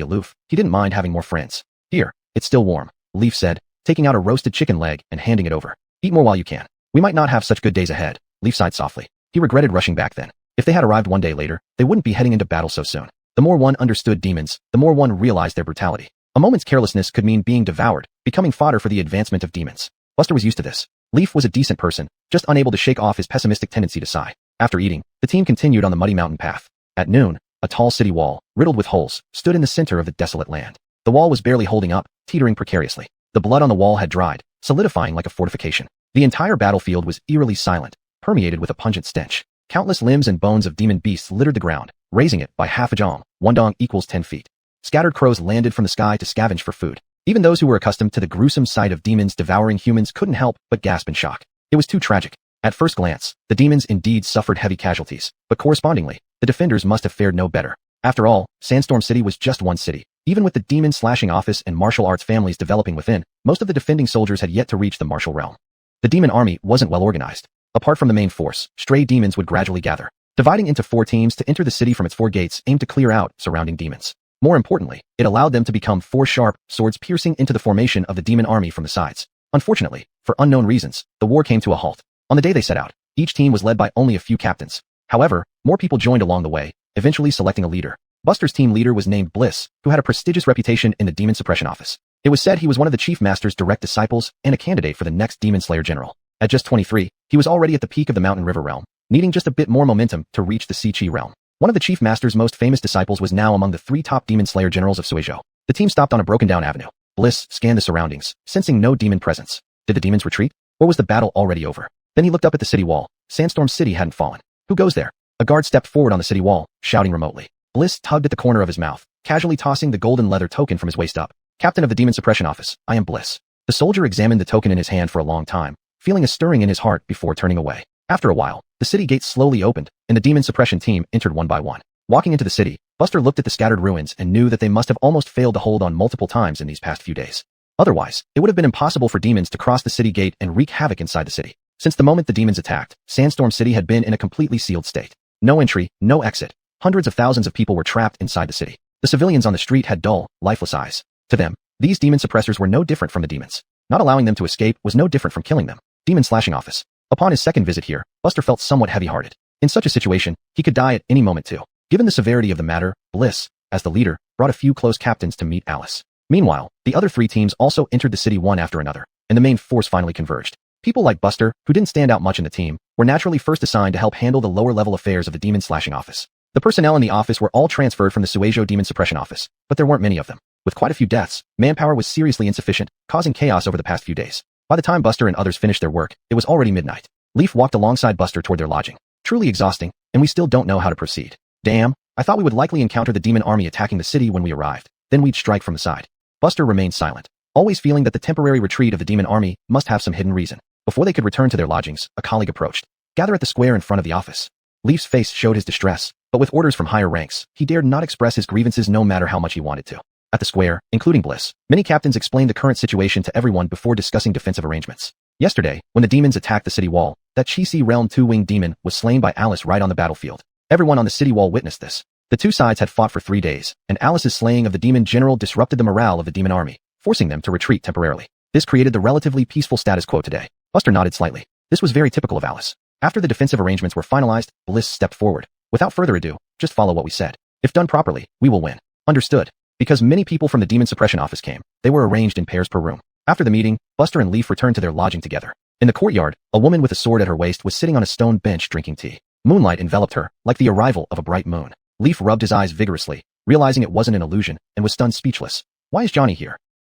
aloof, he didn't mind having more friends. Here, it's still warm, Leaf said, taking out a roasted chicken leg and handing it over. Eat more while you can. We might not have such good days ahead, Leaf sighed softly. He regretted rushing back then. If they had arrived one day later, they wouldn't be heading into battle so soon. The more one understood demons, the more one realized their brutality. A moment's carelessness could mean being devoured, becoming fodder for the advancement of demons. Buster was used to this. Leaf was a decent person, just unable to shake off his pessimistic tendency to sigh. After eating, the team continued on the muddy mountain path. At noon, a tall city wall, riddled with holes, stood in the center of the desolate land. The wall was barely holding up, teetering precariously. The blood on the wall had dried, solidifying like a fortification. The entire battlefield was eerily silent, permeated with a pungent stench. Countless limbs and bones of demon beasts littered the ground, raising it by half a dong. 1 dong equals 10 feet. Scattered crows landed from the sky to scavenge for food. Even those who were accustomed to the gruesome sight of demons devouring humans couldn't help but gasp in shock. It was too tragic. At first glance, the demons indeed suffered heavy casualties, but correspondingly, the defenders must have fared no better. After all, Sandstorm City was just one city. Even with the demon slashing office and martial arts families developing within, most of the defending soldiers had yet to reach the martial realm. The demon army wasn't well organized. Apart from the main force, stray demons would gradually gather, dividing into 4 teams to enter the city from its 4 gates aimed to clear out surrounding demons. More importantly, it allowed them to become 4 sharp swords piercing into the formation of the demon army from the sides. Unfortunately, for unknown reasons, the war came to a halt. On the day they set out, each team was led by only a few captains. However, more people joined along the way, eventually selecting a leader. Buster's team leader was named Bliss, who had a prestigious reputation in the Demon Suppression Office. It was said he was one of the Chief Master's direct disciples and a candidate for the next Demon Slayer General. At just 23, he was already at the peak of the Mountain River realm, needing just a bit more momentum to reach the Sea Chi realm. One of the Chief Master's most famous disciples was now among the 3 top Demon Slayer Generals of Suizhou. The team stopped on a broken-down avenue. Bliss scanned the surroundings, sensing no demon presence. Did the demons retreat? Or was the battle already over? Then he looked up at the city wall. Sandstorm City hadn't fallen. Who goes there? A guard stepped forward on the city wall, shouting remotely. Bliss tugged at the corner of his mouth, casually tossing the golden leather token from his waist up. Captain of the Demon Suppression Office, I am Bliss. The soldier examined the token in his hand for a long time, feeling a stirring in his heart before turning away. After a while, the city gates slowly opened, and the Demon Suppression team entered one by one. Walking into the city, Buster looked at the scattered ruins and knew that they must have almost failed to hold on multiple times in these past few days. Otherwise, it would have been impossible for demons to cross the city gate and wreak havoc inside the city. Since the moment the demons attacked, Sandstorm City had been in a completely sealed state. No entry, no exit. Hundreds of thousands of people were trapped inside the city. The civilians on the street had dull, lifeless eyes. To them, these demon suppressors were no different from the demons. Not allowing them to escape was no different from killing them. Demon slashing office. Upon his second visit here, Buster felt somewhat heavy-hearted. In such a situation, he could die at any moment too. Given the severity of the matter, Bliss, as the leader, brought a few close captains to meet Alice. Meanwhile, the other three teams also entered the city one after another, and the main force finally converged. People like Buster, who didn't stand out much in the team, were naturally first assigned to help handle the lower-level affairs of the demon slashing office. The personnel in the office were all transferred from the Suejo Demon Suppression Office, but there weren't many of them. With quite a few deaths, manpower was seriously insufficient, causing chaos over the past few days. By the time Buster and others finished their work, it was already midnight. Leaf walked alongside Buster toward their lodging. Truly exhausting, and we still don't know how to proceed. Damn, I thought we would likely encounter the demon army attacking the city when we arrived. Then we'd strike from the side. Buster remained silent, always feeling that the temporary retreat of the demon army must have some hidden reason. Before they could return to their lodgings, a colleague approached. Gather at the square in front of the office. Leaf's face showed his distress, but with orders from higher ranks, he dared not express his grievances no matter how much he wanted to. At the square, including Bliss, many captains explained the current situation to everyone before discussing defensive arrangements. Yesterday, when the demons attacked the city wall, that Chi-Si realm two-winged demon was slain by Alice right on the battlefield. Everyone on the city wall witnessed this. The two sides had fought for 3 days, and Alice's slaying of the demon general disrupted the morale of the demon army, forcing them to retreat temporarily. This created the relatively peaceful status quo today. Buster nodded slightly. This was very typical of Alice. After the defensive arrangements were finalized, Bliss stepped forward. Without further ado, just follow what we said. If done properly, we will win. Understood. Because many people from the demon suppression office came, they were arranged in pairs per room. After the meeting, Buster and Leaf returned to their lodging together. In the courtyard, a woman with a sword at her waist was sitting on a stone bench drinking tea. Moonlight enveloped her, like the arrival of a bright moon. Leaf rubbed his eyes vigorously, realizing it wasn't an illusion, and was stunned speechless. Why is Johnny here?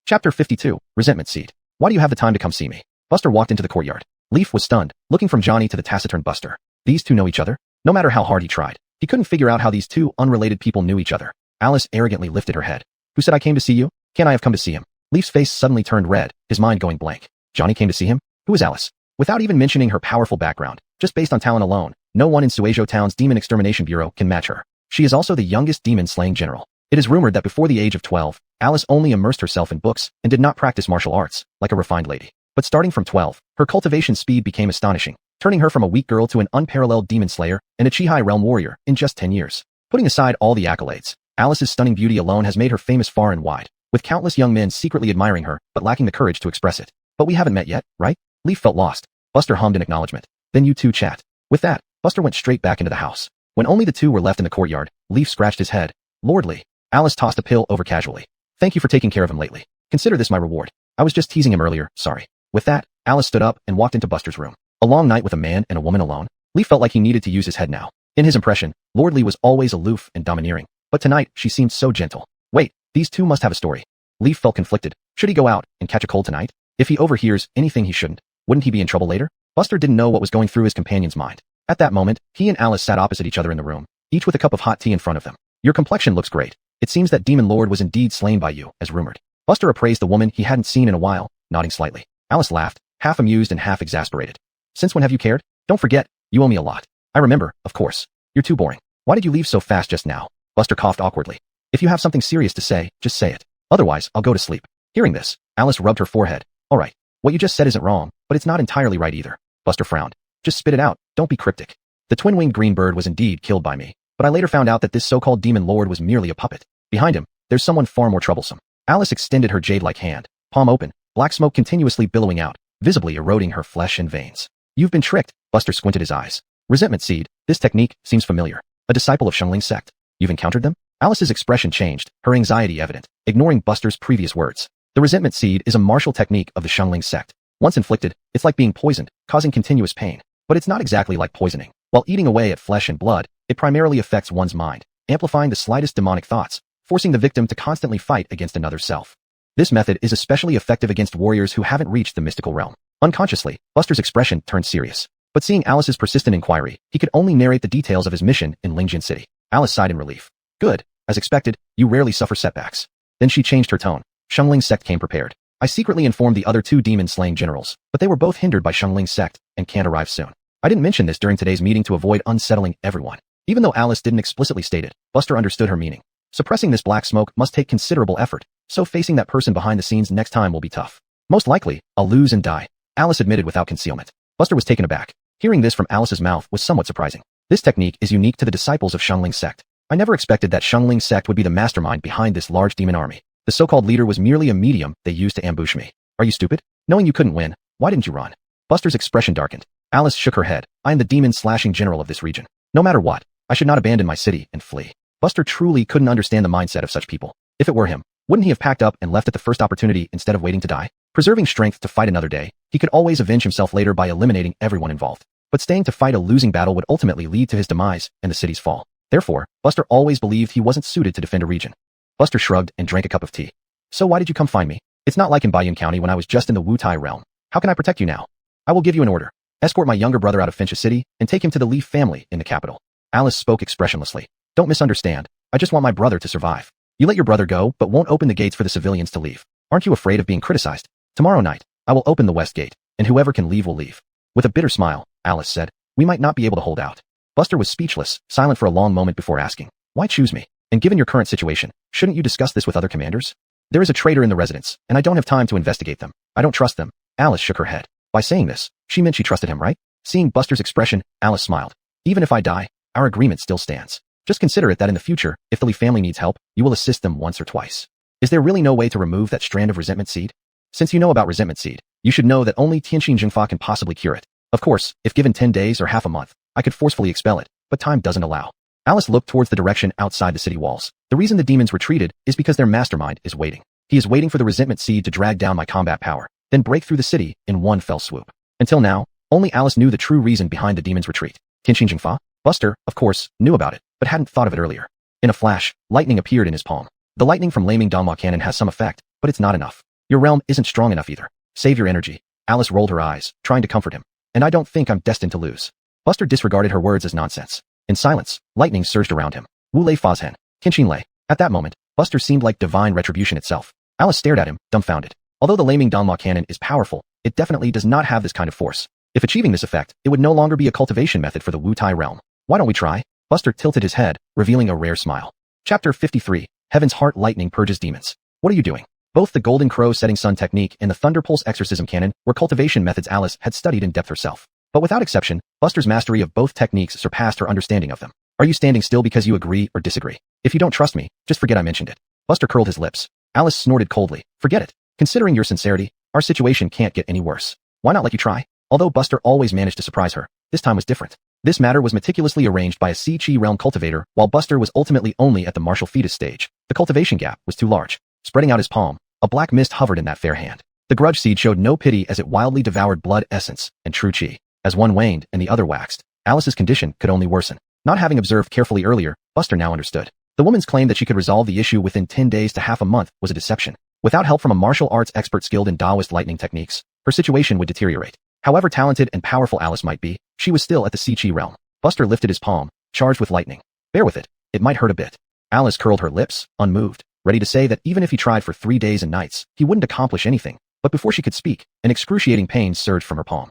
Chapter 52, Resentment Seed. Why do you have the time to come see me? Buster walked into the courtyard. Leaf was stunned, looking from Johnny to the taciturn Buster. These two know each other? No matter how hard he tried, he couldn't figure out how these two unrelated people knew each other. Alice arrogantly lifted her head. Who said I came to see you? Can't I have come to see him? Leaf's face suddenly turned red, his mind going blank. Johnny came to see him? Who is Alice? Without even mentioning her powerful background, just based on talent alone, no one in Suejo Town's Demon Extermination Bureau can match her. She is also the youngest demon-slaying general. It is rumored that before the age of 12, Alice only immersed herself in books and did not practice martial arts, like a refined lady. But starting from 12, her cultivation speed became astonishing, turning her from a weak girl to an unparalleled demon slayer and a Chi-Hi realm warrior in just 10 years. Putting aside all the accolades, Alice's stunning beauty alone has made her famous far and wide, with countless young men secretly admiring her but lacking the courage to express it. But we haven't met yet, right? Leaf felt lost. Buster hummed in acknowledgement. Then you two chat. With that, Buster went straight back into the house. When only the two were left in the courtyard, Leaf scratched his head. Lordly. Alice tossed a pill over casually. Thank you for taking care of him lately. Consider this my reward. I was just teasing him earlier, sorry. With that, Alice stood up and walked into Buster's room. A long night with a man and a woman alone. Leaf felt like he needed to use his head now. In his impression, Lordly was always aloof and domineering, but tonight she seemed so gentle. Wait, these two must have a story. Leaf felt conflicted. Should he go out and catch a cold tonight? If he overhears anything he shouldn't, wouldn't he be in trouble later? Buster didn't know what was going through his companion's mind. At that moment, he and Alice sat opposite each other in the room, each with a cup of hot tea in front of them. Your complexion looks great. It seems that Demon Lord was indeed slain by you, as rumored. Buster appraised the woman he hadn't seen in a while, nodding slightly. Alice laughed, half amused and half exasperated. Since when have you cared? Don't forget, you owe me a lot. I remember, of course. You're too boring. Why did you leave so fast just now? Buster coughed awkwardly. If you have something serious to say, just say it. Otherwise, I'll go to sleep. Hearing this, Alice rubbed her forehead. All right. What you just said isn't wrong, but it's not entirely right either. Buster frowned. Just spit it out. Don't be cryptic. The twin-winged green bird was indeed killed by me, but I later found out that this so-called demon lord was merely a puppet. Behind him, there's someone far more troublesome. Alice extended her jade-like hand, palm open, black smoke continuously billowing out, visibly eroding her flesh and veins. You've been tricked. Buster squinted his eyes. Resentment Seed. This technique seems familiar. A disciple of Shunling sect. You've encountered them? Alice's expression changed, her anxiety evident, ignoring Buster's previous words. The Resentment Seed is a martial technique of the Shunling sect. Once inflicted, it's like being poisoned, causing continuous pain. But it's not exactly like poisoning. While eating away at flesh and blood, it primarily affects one's mind, amplifying the slightest demonic thoughts, forcing the victim to constantly fight against another self. This method is especially effective against warriors who haven't reached the mystical realm. Unconsciously, Buster's expression turned serious. But seeing Alice's persistent inquiry, he could only narrate the details of his mission in Lingjin City. Alice sighed in relief. Good. As expected, you rarely suffer setbacks. Then she changed her tone. Shunling sect came prepared. I secretly informed the other two demon-slaying generals, but they were both hindered by Shunling sect and can't arrive soon. I didn't mention this during today's meeting to avoid unsettling everyone. Even though Alice didn't explicitly state it, Buster understood her meaning. Suppressing this black smoke must take considerable effort, so facing that person behind the scenes next time will be tough. Most likely, I'll lose and die, Alice admitted without concealment. Buster was taken aback. Hearing this from Alice's mouth was somewhat surprising. This technique is unique to the disciples of Xiangling's sect. I never expected that Xiangling's sect would be the mastermind behind this large demon army. The so-called leader was merely a medium they used to ambush me. Are you stupid? Knowing you couldn't win, why didn't you run? Buster's expression darkened. Alice shook her head. I am the demon-slashing general of this region. No matter what, I should not abandon my city and flee. Buster truly couldn't understand the mindset of such people. If it were him, wouldn't he have packed up and left at the first opportunity instead of waiting to die? Preserving strength to fight another day, he could always avenge himself later by eliminating everyone involved. But staying to fight a losing battle would ultimately lead to his demise and the city's fall. Therefore, Buster always believed he wasn't suited to defend a region. Buster shrugged and drank a cup of tea. So why did you come find me? It's not like in Baiyun County when I was just in the Wutai realm. How can I protect you now? I will give you an order. Escort my younger brother out of Finch's city and take him to the Leaf family in the capital. Alice spoke expressionlessly. Don't misunderstand. I just want my brother to survive. You let your brother go but won't open the gates for the civilians to leave. Aren't you afraid of being criticized? Tomorrow night, I will open the west gate, and whoever can leave will leave. With a bitter smile, Alice said, we might not be able to hold out. Buster was speechless, silent for a long moment before asking, why choose me? And given your current situation, shouldn't you discuss this with other commanders? There is a traitor in the residence, and I don't have time to investigate them. I don't trust them. Alice shook her head. By saying this, she meant she trusted him, right? Seeing Buster's expression, Alice smiled. Even if I die, our agreement still stands. Just consider it that in the future, if the Lee family needs help, you will assist them once or twice. Is there really no way to remove that strand of resentment seed? Since you know about resentment seed, you should know that only Tianxin Jingfa can possibly cure it. Of course, if given 10 days or half a month, I could forcefully expel it, but time doesn't allow. Alice looked towards the direction outside the city walls. The reason the demons retreated is because their mastermind is waiting. He is waiting for the resentment seed to drag down my combat power, then break through the city in one fell swoop. Until now, only Alice knew the true reason behind the demons' retreat. Tianxin Jingfa? Buster, of course, knew about it, but hadn't thought of it earlier. In a flash, lightning appeared in his palm. The lightning from Laming Donghua Cannon has some effect, but it's not enough. Your realm isn't strong enough either. Save your energy. Alice rolled her eyes, trying to comfort him. And I don't think I'm destined to lose. Buster disregarded her words as nonsense. In silence, lightning surged around him. Wu Lei Fazhen. Qinshin Lei. At that moment, Buster seemed like divine retribution itself. Alice stared at him, dumbfounded. Although the Laming Donghua Cannon is powerful, it definitely does not have this kind of force. If achieving this effect, it would no longer be a cultivation method for the Wutai realm. Why don't we try? Buster tilted his head, revealing a rare smile. Chapter 53. Heaven's Heart Lightning Purges Demons. What are you doing? Both the Golden Crow Setting Sun technique and the Thunder Pulse Exorcism Cannon were cultivation methods Alice had studied in depth herself. But without exception, Buster's mastery of both techniques surpassed her understanding of them. Are you standing still because you agree or disagree? If you don't trust me, just forget I mentioned it. Buster curled his lips. Alice snorted coldly. Forget it. Considering your sincerity, our situation can't get any worse. Why not let you try? Although Buster always managed to surprise her, this time was different. This matter was meticulously arranged by a Sea-Chi realm cultivator, while Buster was ultimately only at the martial fetus stage. The cultivation gap was too large. Spreading out his palm, a black mist hovered in that fair hand. The grudge seed showed no pity as it wildly devoured blood essence and true chi. As one waned and the other waxed, Alice's condition could only worsen. Not having observed carefully earlier, Buster now understood. The woman's claim that she could resolve the issue within 10 days to half a month was a deception. Without help from a martial arts expert skilled in Taoist lightning techniques, her situation would deteriorate. However talented and powerful Alice might be, she was still at the Sea-Chi realm. Buster lifted his palm, charged with lightning. Bear with it. It might hurt a bit. Alice curled her lips, unmoved, ready to say that even if he tried for 3 days and nights, he wouldn't accomplish anything. But before she could speak, an excruciating pain surged from her palm.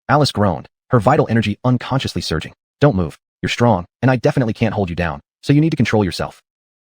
Alice groaned, her vital energy unconsciously surging. Don't move. You're strong, and I definitely can't hold you down, so you need to control yourself.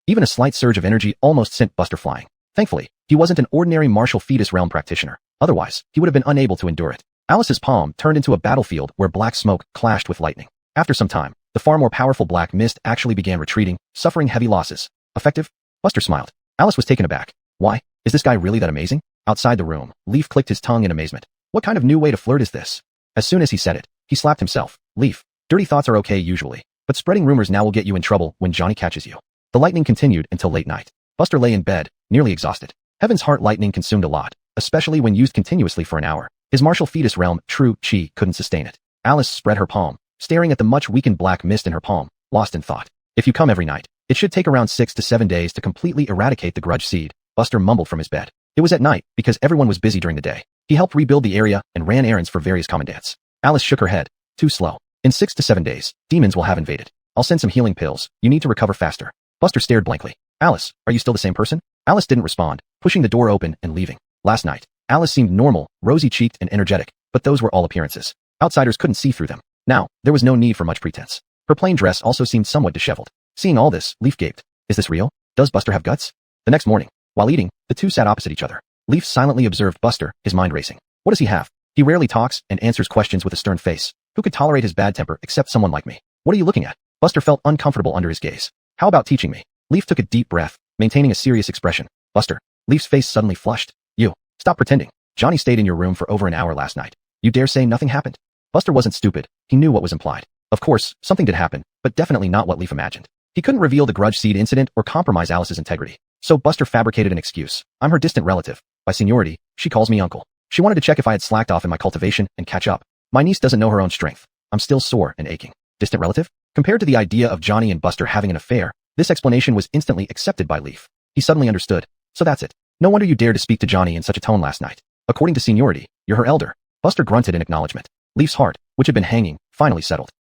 Even a slight surge of energy almost sent Buster flying. Thankfully, he wasn't an ordinary martial fetus realm practitioner. Otherwise, he would have been unable to endure it. Alice's palm turned into a battlefield where black smoke clashed with lightning. After some time, the far more powerful black mist actually began retreating, suffering heavy losses. Effective? Buster smiled. Alice was taken aback. Why? Is this guy really that amazing? Outside the room, Leaf clicked his tongue in amazement. What kind of new way to flirt is this? As soon as he said it, he slapped himself. Leaf, dirty thoughts are okay usually, but spreading rumors now will get you in trouble when Johnny catches you. The lightning continued until late night. Buster lay in bed, nearly exhausted. Heaven's Heart lightning consumed a lot, especially when used continuously for an hour. His martial fetus realm, true chi, couldn't sustain it. Alice spread her palm, staring at the much weakened black mist in her palm, lost in thought. If you come every night, it should take around 6 to 7 days to completely eradicate the grudge seed, Buster mumbled from his bed. It was at night, because everyone was busy during the day. He helped rebuild the area and ran errands for various commandants. Alice shook her head. Too slow. In 6 to 7 days, demons will have invaded. I'll send some healing pills. You need to recover faster. Buster stared blankly. Alice, are you still the same person? Alice didn't respond, pushing the door open and leaving. Last night, Alice seemed normal, rosy-cheeked and energetic, but those were all appearances. Outsiders couldn't see through them. Now, there was no need for much pretense. Her plain dress also seemed somewhat disheveled. Seeing all this, Leaf gaped. Is this real? Does Buster have guts? The next morning, while eating, the two sat opposite each other. Leaf silently observed Buster, his mind racing. What does he have? He rarely talks and answers questions with a stern face. Who could tolerate his bad temper except someone like me? What are you looking at? Buster felt uncomfortable under his gaze. How about teaching me? Leaf took a deep breath, maintaining a serious expression. Buster. Leaf's face suddenly flushed. You. Stop pretending. Johnny stayed in your room for over an hour last night. You dare say nothing happened? Buster wasn't stupid. He knew what was implied. Of course, something did happen, but definitely not what Leaf imagined. He couldn't reveal the grudge seed incident or compromise Alice's integrity. So Buster fabricated an excuse. I'm her distant relative. By seniority, she calls me uncle. She wanted to check if I had slacked off in my cultivation and catch up. My niece doesn't know her own strength. I'm still sore and aching. Distant relative? Compared to the idea of Johnny and Buster having an affair, this explanation was instantly accepted by Leaf. He suddenly understood. So that's it. No wonder you dared to speak to Johnny in such a tone last night. According to seniority, you're her elder. Buster grunted in acknowledgement. Leaf's heart, which had been hanging, finally settled.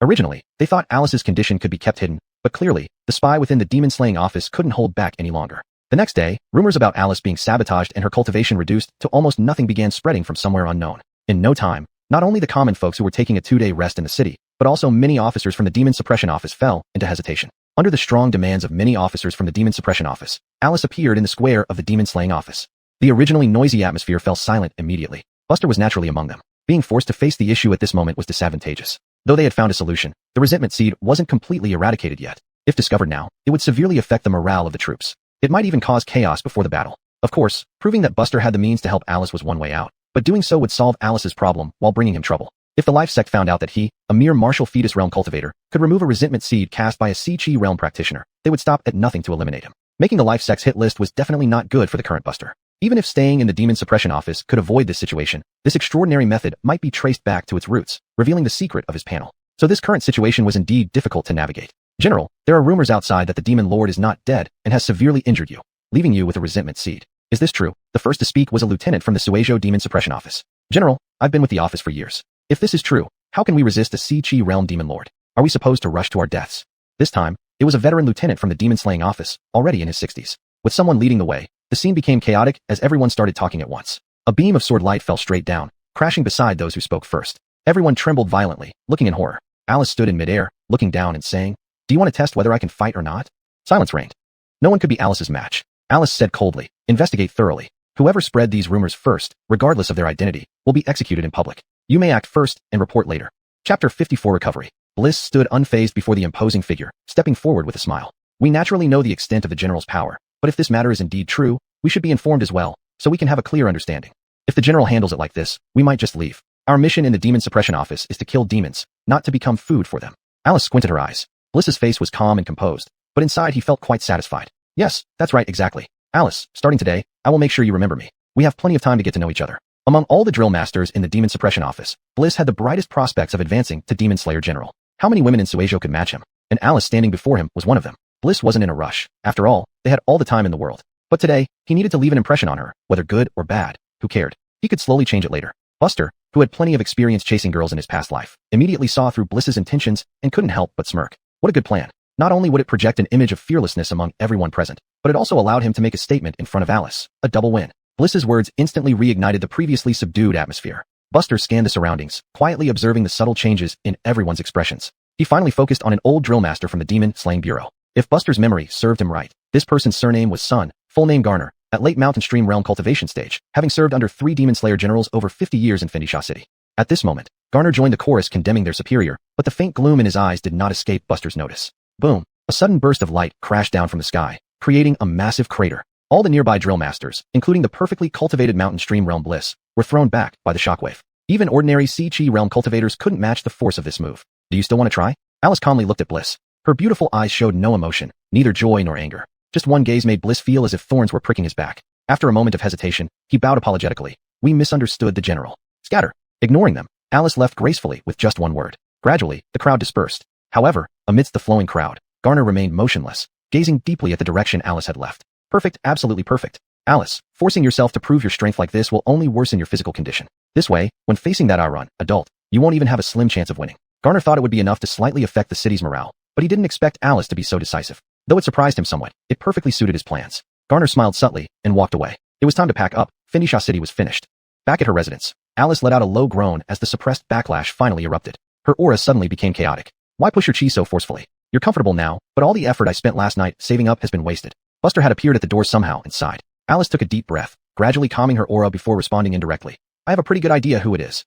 Originally, they thought Alice's condition could be kept hidden, but clearly, the spy within the demon-slaying office couldn't hold back any longer. The next day, rumors about Alice being sabotaged and her cultivation reduced to almost nothing began spreading from somewhere unknown. In no time, not only the common folks who were taking a 2-day rest in the city, but also many officers from the Demon Suppression Office fell into hesitation. Under the strong demands of many officers from the Demon Suppression Office, Alice appeared in the square of the demon-slaying office. The originally noisy atmosphere fell silent immediately. Buster was naturally among them. Being forced to face the issue at this moment was disadvantageous. Though they had found a solution, the resentment seed wasn't completely eradicated yet. If discovered now, it would severely affect the morale of the troops. It might even cause chaos before the battle. Of course, proving that Buster had the means to help Alice was one way out, but doing so would solve Alice's problem while bringing him trouble. If the Life Sect found out that he, a mere martial fetus realm cultivator, could remove a resentment seed cast by a Si-Chi realm practitioner, they would stop at nothing to eliminate him. Making the Life Sect's hit list was definitely not good for the current Buster. Even if staying in the Demon Suppression Office could avoid this situation, this extraordinary method might be traced back to its roots, revealing the secret of his panel. So this current situation was indeed difficult to navigate. General, there are rumors outside that the Demon Lord is not dead and has severely injured you, leaving you with a resentment seed. Is this true? The first to speak was a lieutenant from the Suejo Demon Suppression Office. General, I've been with the office for years. If this is true, how can we resist a Si-Chi realm Demon Lord? Are we supposed to rush to our deaths? This time, it was a veteran lieutenant from the Demon Slaying Office, already in his 60s. With someone leading the way, the scene became chaotic as everyone started talking at once. A beam of sword light fell straight down, crashing beside those who spoke first. Everyone trembled violently, looking in horror. Alice stood in midair, looking down and saying, "Do you want to test whether I can fight or not?" Silence reigned. No one could be Alice's match. Alice said coldly, "Investigate thoroughly. Whoever spread these rumors first, regardless of their identity, will be executed in public. You may act first and report later." Chapter 54 Recovery. Bliss stood unfazed before the imposing figure, stepping forward with a smile. We naturally know the extent of the general's power, but if this matter is indeed true, we should be informed as well, so we can have a clear understanding. If the general handles it like this, we might just leave. Our mission in the Demon Suppression Office is to kill demons, not to become food for them. Alice squinted her eyes. Bliss's face was calm and composed, but inside he felt quite satisfied. Yes, that's right, exactly. Alice, starting today, I will make sure you remember me. We have plenty of time to get to know each other. Among all the drill masters in the Demon Suppression Office, Bliss had the brightest prospects of advancing to Demon Slayer General. How many women in Suejo could match him? And Alice standing before him was one of them. Bliss wasn't in a rush. After all, they had all the time in the world. But today, he needed to leave an impression on her, whether good or bad. Who cared? He could slowly change it later. Buster, who had plenty of experience chasing girls in his past life, immediately saw through Bliss's intentions and couldn't help but smirk. What a good plan. Not only would it project an image of fearlessness among everyone present, but it also allowed him to make a statement in front of Alice. A double win. Bliss's words instantly reignited the previously subdued atmosphere. Buster scanned the surroundings, quietly observing the subtle changes in everyone's expressions. He finally focused on an old drill master from the Demon Slaying Bureau. If Buster's memory served him right, this person's surname was Sun, full name Garner, at late Mountain Stream Realm cultivation stage, having served under 3 Demon Slayer generals over 50 years in Findisha City. At this moment, Garner joined the chorus condemning their superior, but the faint gloom in his eyes did not escape Buster's notice. Boom! A sudden burst of light crashed down from the sky, creating a massive crater. All the nearby drill masters, including the perfectly cultivated Mountain Stream Realm Bliss, were thrown back by the shockwave. Even ordinary Si-Chi Realm cultivators couldn't match the force of this move. Do you still want to try? Alice calmly looked at Bliss. Her beautiful eyes showed no emotion, neither joy nor anger. Just one gaze made Bliss feel as if thorns were pricking his back. After a moment of hesitation, he bowed apologetically. We misunderstood the general. Scatter. Ignoring them, Alice left gracefully with just one word. Gradually, the crowd dispersed. However, amidst the flowing crowd, Garner remained motionless, gazing deeply at the direction Alice had left. Perfect, absolutely perfect. Alice, forcing yourself to prove your strength like this will only worsen your physical condition. This way, when facing that Iron adult, you won't even have a slim chance of winning. Garner thought it would be enough to slightly affect the city's morale, but he didn't expect Alice to be so decisive. Though it surprised him somewhat, it perfectly suited his plans. Garner smiled subtly and walked away. It was time to pack up. Findisha City was finished. Back at her residence, Alice let out a low groan as the suppressed backlash finally erupted. Her aura suddenly became chaotic. Why push your chi so forcefully? You're comfortable now, but all the effort I spent last night saving up has been wasted. Buster had appeared at the door somehow and sighed. Alice took a deep breath, gradually calming her aura before responding indirectly. I have a pretty good idea who it is.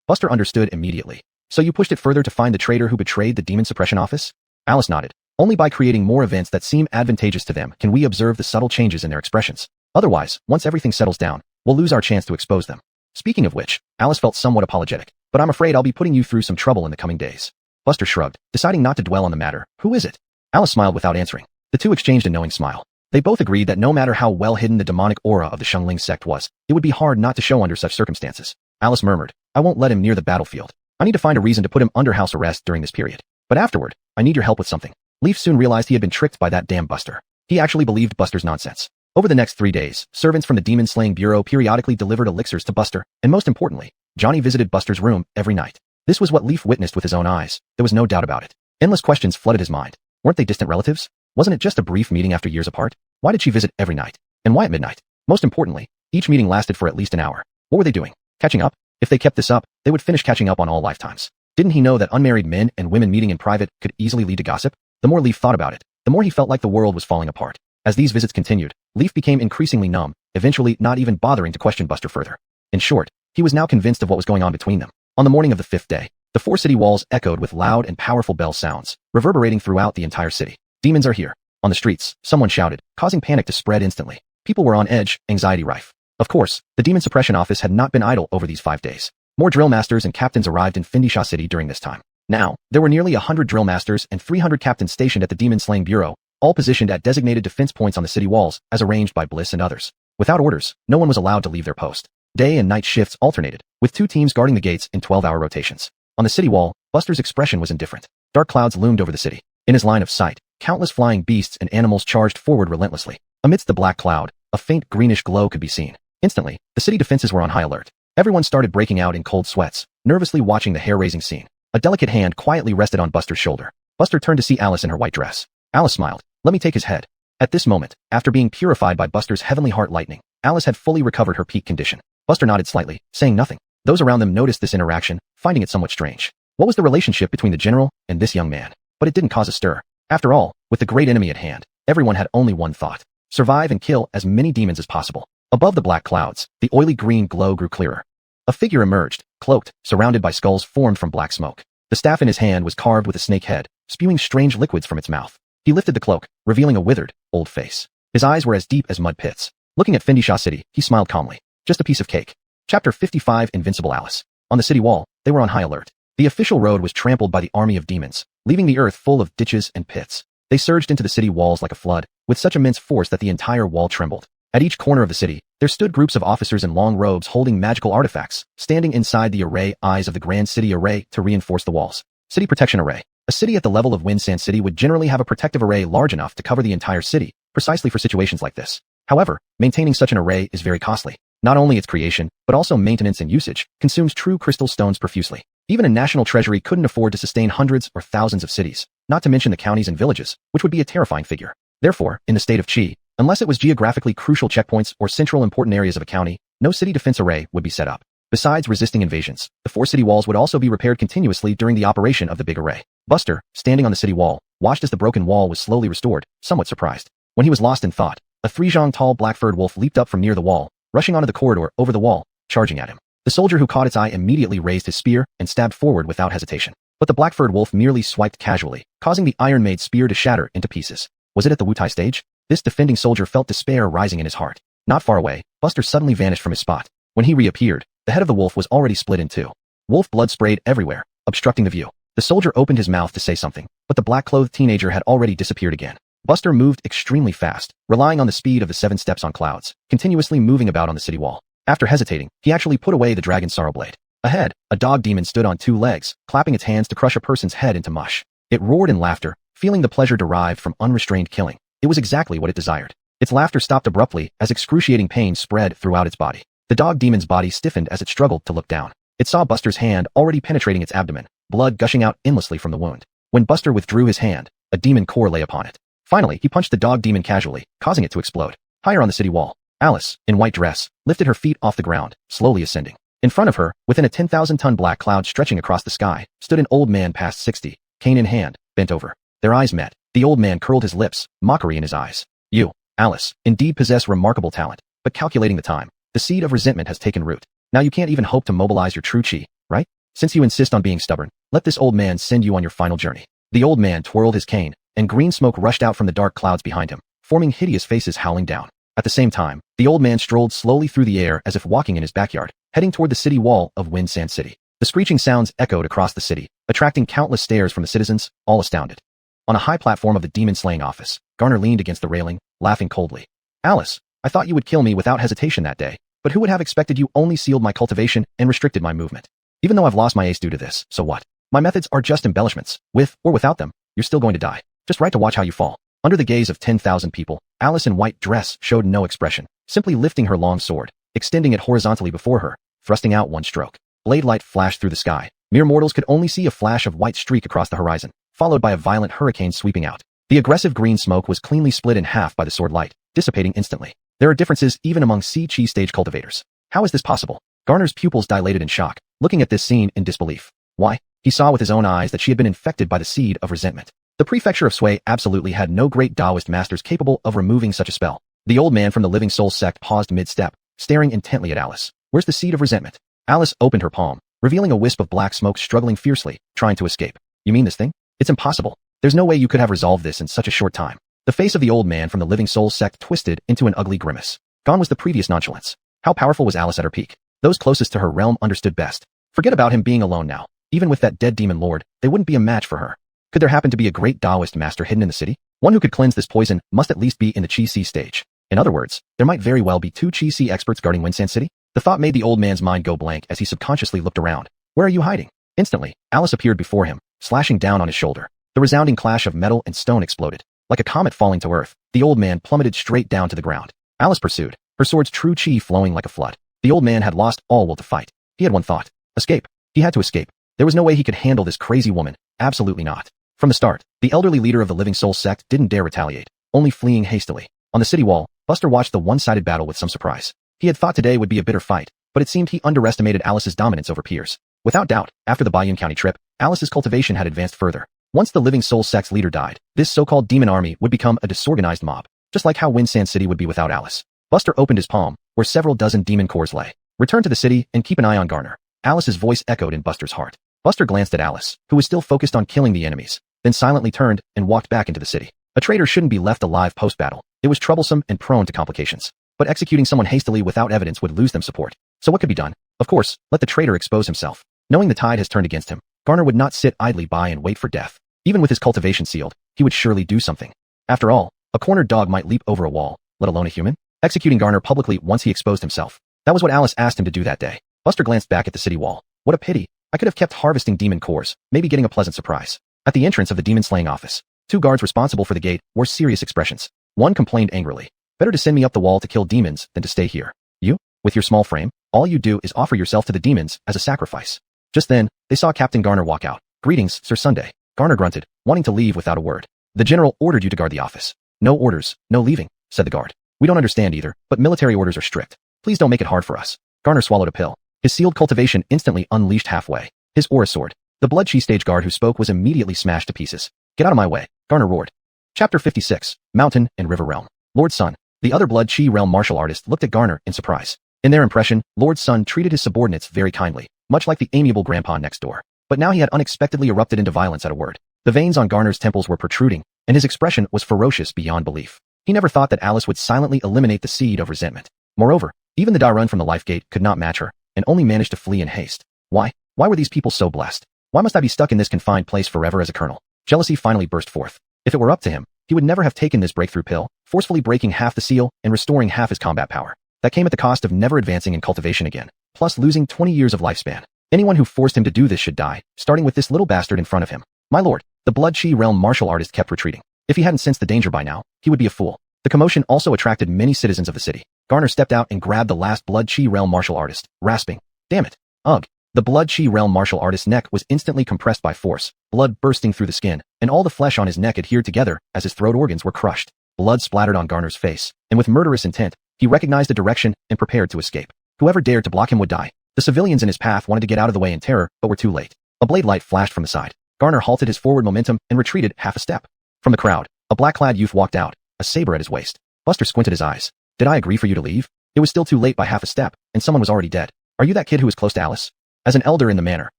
Buster understood immediately. So you pushed it further to find the traitor who betrayed the Demon Suppression Office? Alice nodded. Only by creating more events that seem advantageous to them can we observe the subtle changes in their expressions. Otherwise, once everything settles down, we'll lose our chance to expose them. Speaking of which, Alice felt somewhat apologetic, but I'm afraid I'll be putting you through some trouble in the coming days. Buster shrugged, deciding not to dwell on the matter. Who is it? Alice smiled without answering. The two exchanged a knowing smile. They both agreed that no matter how well hidden the demonic aura of the Shengling sect was, it would be hard not to show under such circumstances. Alice murmured, I won't let him near the battlefield. I need to find a reason to put him under house arrest during this period. But afterward, I need your help with something. Leaf soon realized he had been tricked by that damn Buster. He actually believed Buster's nonsense. Over the next 3 days, servants from the Demon Slaying Bureau periodically delivered elixirs to Buster, and most importantly, Johnny visited Buster's room every night. This was what Leaf witnessed with his own eyes. There was no doubt about it. Endless questions flooded his mind. Weren't they distant relatives? Wasn't it just a brief meeting after years apart? Why did she visit every night? And why at midnight? Most importantly, each meeting lasted for at least an hour. What were they doing? Catching up? If they kept this up, they would finish catching up on all lifetimes. Didn't he know that unmarried men and women meeting in private could easily lead to gossip? The more Leaf thought about it, the more he felt like the world was falling apart. As these visits continued, Leaf became increasingly numb, eventually not even bothering to question Buster further. In short, he was now convinced of what was going on between them. On the morning of the 5th day, the 4 city walls echoed with loud and powerful bell sounds, reverberating throughout the entire city. Demons are here. On the streets, someone shouted, causing panic to spread instantly. People were on edge, anxiety rife. Of course, the Demon Suppression Office had not been idle over these 5 days. More drill masters and captains arrived in Findisha City during this time. Now, there were nearly 100 drill masters and 300 captains stationed at the Demon Slaying Bureau, all positioned at designated defense points on the city walls, as arranged by Bliss and others. Without orders, no one was allowed to leave their post. Day and night shifts alternated, with 2 teams guarding the gates in 12-hour rotations. On the city wall, Buster's expression was indifferent. Dark clouds loomed over the city. In his line of sight, countless flying beasts and animals charged forward relentlessly. Amidst the black cloud, a faint greenish glow could be seen. Instantly, the city defenses were on high alert. Everyone started breaking out in cold sweats, nervously watching the hair-raising scene. A delicate hand quietly rested on Buster's shoulder. Buster turned to see Alice in her white dress. Alice smiled. Let me take his head. At this moment, after being purified by Buster's heavenly heart lightning, Alice had fully recovered her peak condition. Buster nodded slightly, saying nothing. Those around them noticed this interaction, finding it somewhat strange. What was the relationship between the general and this young man? But it didn't cause a stir. After all, with the great enemy at hand, everyone had only one thought. Survive and kill as many demons as possible. Above the black clouds, the oily green glow grew clearer. A figure emerged, cloaked, surrounded by skulls formed from black smoke. The staff in his hand was carved with a snake head, spewing strange liquids from its mouth. He lifted the cloak, revealing a withered, old face. His eyes were as deep as mud pits. Looking at Findisha City, he smiled calmly. Just a piece of cake. Chapter 55 Invincible Alice. On the city wall, they were on high alert. The official road was trampled by the army of demons, leaving the earth full of ditches and pits. They surged into the city walls like a flood, with such immense force that the entire wall trembled. At each corner of the city, there stood groups of officers in long robes holding magical artifacts, standing inside the array eyes of the Grand City Array to reinforce the walls. City Protection Array. A city at the level of Wind Sand City would generally have a protective array large enough to cover the entire city, precisely for situations like this. However, maintaining such an array is very costly. Not only its creation, but also maintenance and usage, consumes true crystal stones profusely. Even a national treasury couldn't afford to sustain hundreds or thousands of cities, not to mention the counties and villages, which would be a terrifying figure. Therefore, in the state of Qi, unless it was geographically crucial checkpoints or central important areas of a county, no city defense array would be set up. Besides resisting invasions, the 4 city walls would also be repaired continuously during the operation of the big array. Buster, standing on the city wall, watched as the broken wall was slowly restored, somewhat surprised. When he was lost in thought, a 3-zhang tall black-furred wolf leaped up from near the wall, rushing onto the corridor over the wall, charging at him. The soldier who caught its eye immediately raised his spear and stabbed forward without hesitation. But the black-furred wolf merely swiped casually, causing the iron-made spear to shatter into pieces. Was it at the Wutai stage? This defending soldier felt despair rising in his heart. Not far away, Buster suddenly vanished from his spot. When he reappeared, the head of the wolf was already split in 2. Wolf blood sprayed everywhere, obstructing the view. The soldier opened his mouth to say something, but the black-clothed teenager had already disappeared again. Buster moved extremely fast, relying on the speed of the 7 steps on clouds, continuously moving about on the city wall. After hesitating, he actually put away the dragon's sorrow blade. Ahead, a dog demon stood on 2 legs, clapping its hands to crush a person's head into mush. It roared in laughter, feeling the pleasure derived from unrestrained killing. It was exactly what it desired. Its laughter stopped abruptly as excruciating pain spread throughout its body. The dog demon's body stiffened as it struggled to look down. It saw Buster's hand already penetrating its abdomen, blood gushing out endlessly from the wound. When Buster withdrew his hand, a demon core lay upon it. Finally, he punched the dog demon casually, causing it to explode. Higher on the city wall, Alice, in white dress, lifted her feet off the ground, slowly ascending. In front of her, within a 10,000-ton black cloud stretching across the sky, stood an old man past 60, cane in hand, bent over. Their eyes met. The old man curled his lips, mockery in his eyes. You, Alice, indeed possess remarkable talent, but calculating the time, the seed of resentment has taken root. Now you can't even hope to mobilize your true chi, right? Since you insist on being stubborn, let this old man send you on your final journey. The old man twirled his cane, and green smoke rushed out from the dark clouds behind him, forming hideous faces howling down. At the same time, the old man strolled slowly through the air as if walking in his backyard, heading toward the city wall of Wind Sand City. The screeching sounds echoed across the city, attracting countless stares from the citizens, all astounded. On a high platform of the demon-slaying office, Garner leaned against the railing, laughing coldly. Alice, I thought you would kill me without hesitation that day, but who would have expected you only sealed my cultivation and restricted my movement? Even though I've lost my ace due to this, so what? My methods are just embellishments. With or without them, you're still going to die. Just right to watch how you fall. Under the gaze of 10,000 people, Alice in white dress showed no expression, simply lifting her long sword, extending it horizontally before her, thrusting out one stroke. Blade light flashed through the sky. Mere mortals could only see a flash of white streak across the horizon, followed by a violent hurricane sweeping out. The aggressive green smoke was cleanly split in half by the sword light, dissipating instantly. There are differences even among Chi stage cultivators. How is this possible? Garner's pupils dilated in shock, looking at this scene in disbelief. Why? He saw with his own eyes that she had been infected by the seed of resentment. The prefecture of Sui absolutely had no great Taoist masters capable of removing such a spell. The old man from the Living Soul sect paused mid-step, staring intently at Alice. Where's the seed of resentment? Alice opened her palm, revealing a wisp of black smoke struggling fiercely, trying to escape. You mean this thing? It's impossible. There's no way you could have resolved this in such a short time. The face of the old man from the Living Soul sect twisted into an ugly grimace. Gone was the previous nonchalance. How powerful was Alice at her peak? Those closest to her realm understood best. Forget about him being alone now. Even with that dead demon lord, they wouldn't be a match for her. Could there happen to be a great Taoist master hidden in the city? One who could cleanse this poison must at least be in the Chi C stage. In other words, there might very well be two Chi C experts guarding Wind Sand City. The thought made the old man's mind go blank as he subconsciously looked around. Where are you hiding? Instantly, Alice appeared before him, slashing down on his shoulder. The resounding clash of metal and stone exploded. Like a comet falling to earth, the old man plummeted straight down to the ground. Alice pursued, her sword's true chi flowing like a flood. The old man had lost all will to fight. He had one thought. Escape. He had to escape. There was no way he could handle this crazy woman. Absolutely not. From the start, the elderly leader of the Living Soul sect didn't dare retaliate, only fleeing hastily. On the city wall, Buster watched the one-sided battle with some surprise. He had thought today would be a bitter fight, but it seemed he underestimated Alice's dominance over peers. Without doubt, after the Bayun County trip, Alice's cultivation had advanced further. Once the Living Soul sect's leader died, this so-called demon army would become a disorganized mob, just like how Wind Sand City would be without Alice. Buster opened his palm, where several dozen demon cores lay. Return to the city and keep an eye on Garner. Alice's voice echoed in Buster's heart. Buster glanced at Alice, who was still focused on killing the enemies, then silently turned and walked back into the city. A traitor shouldn't be left alive post-battle. It was troublesome and prone to complications. But executing someone hastily without evidence would lose them support. So what could be done? Of course, let the traitor expose himself. Knowing the tide has turned against him, Garner would not sit idly by and wait for death. Even with his cultivation sealed, he would surely do something. After all, a cornered dog might leap over a wall, let alone a human. Executing Garner publicly once he exposed himself. That was what Alice asked him to do that day. Buster glanced back at the city wall. What a pity. I could have kept harvesting demon cores, maybe getting a pleasant surprise. At the entrance of the demon-slaying office, two guards responsible for the gate wore serious expressions. One complained angrily. Better to send me up the wall to kill demons than to stay here. You, with your small frame, all you do is offer yourself to the demons as a sacrifice. Just then, they saw Captain Garner walk out. Greetings, Sir Sunday. Garner grunted, wanting to leave without a word. The general ordered you to guard the office. No orders, no leaving, said the guard. We don't understand either, but military orders are strict. Please don't make it hard for us. Garner swallowed a pill. His sealed cultivation instantly unleashed halfway. His aura soared. The Blood Chi stage guard who spoke was immediately smashed to pieces. Get out of my way, Garner roared. Chapter 56, Mountain and River Realm. Lord Sun. The other Blood Chi realm martial artist looked at Garner in surprise. In their impression, Lord Sun treated his subordinates very kindly, much like the amiable grandpa next door. But now he had unexpectedly erupted into violence at a word. The veins on Garner's temples were protruding, and his expression was ferocious beyond belief. He never thought that Alice would silently eliminate the seed of resentment. Moreover, even the Darun from the Life Gate could not match her, and only managed to flee in haste. Why? Why were these people so blessed? Why must I be stuck in this confined place forever as a colonel? Jealousy finally burst forth. If it were up to him, he would never have taken this breakthrough pill, forcefully breaking half the seal and restoring half his combat power. That came at the cost of never advancing in cultivation again, plus losing 20 years of lifespan. Anyone who forced him to do this should die, starting with this little bastard in front of him. My lord, the Blood Chi realm martial artist kept retreating. If he hadn't sensed the danger by now, he would be a fool. The commotion also attracted many citizens of the city. Garner stepped out and grabbed the last Blood Chi realm martial artist, rasping. Damn it. Ugh. The Blood Chi realm martial artist's neck was instantly compressed by force, blood bursting through the skin, and all the flesh on his neck adhered together as his throat organs were crushed. Blood splattered on Garner's face, and with murderous intent, he recognized the direction and prepared to escape. Whoever dared to block him would die. The civilians in his path wanted to get out of the way in terror, but were too late. A blade light flashed from the side. Garner halted his forward momentum and retreated half a step. From the crowd, a black-clad youth walked out, a saber at his waist. Buster squinted his eyes. Did I agree for you to leave? It was still too late by half a step, and someone was already dead. Are you that kid who was close to Alice? As an elder in the manor,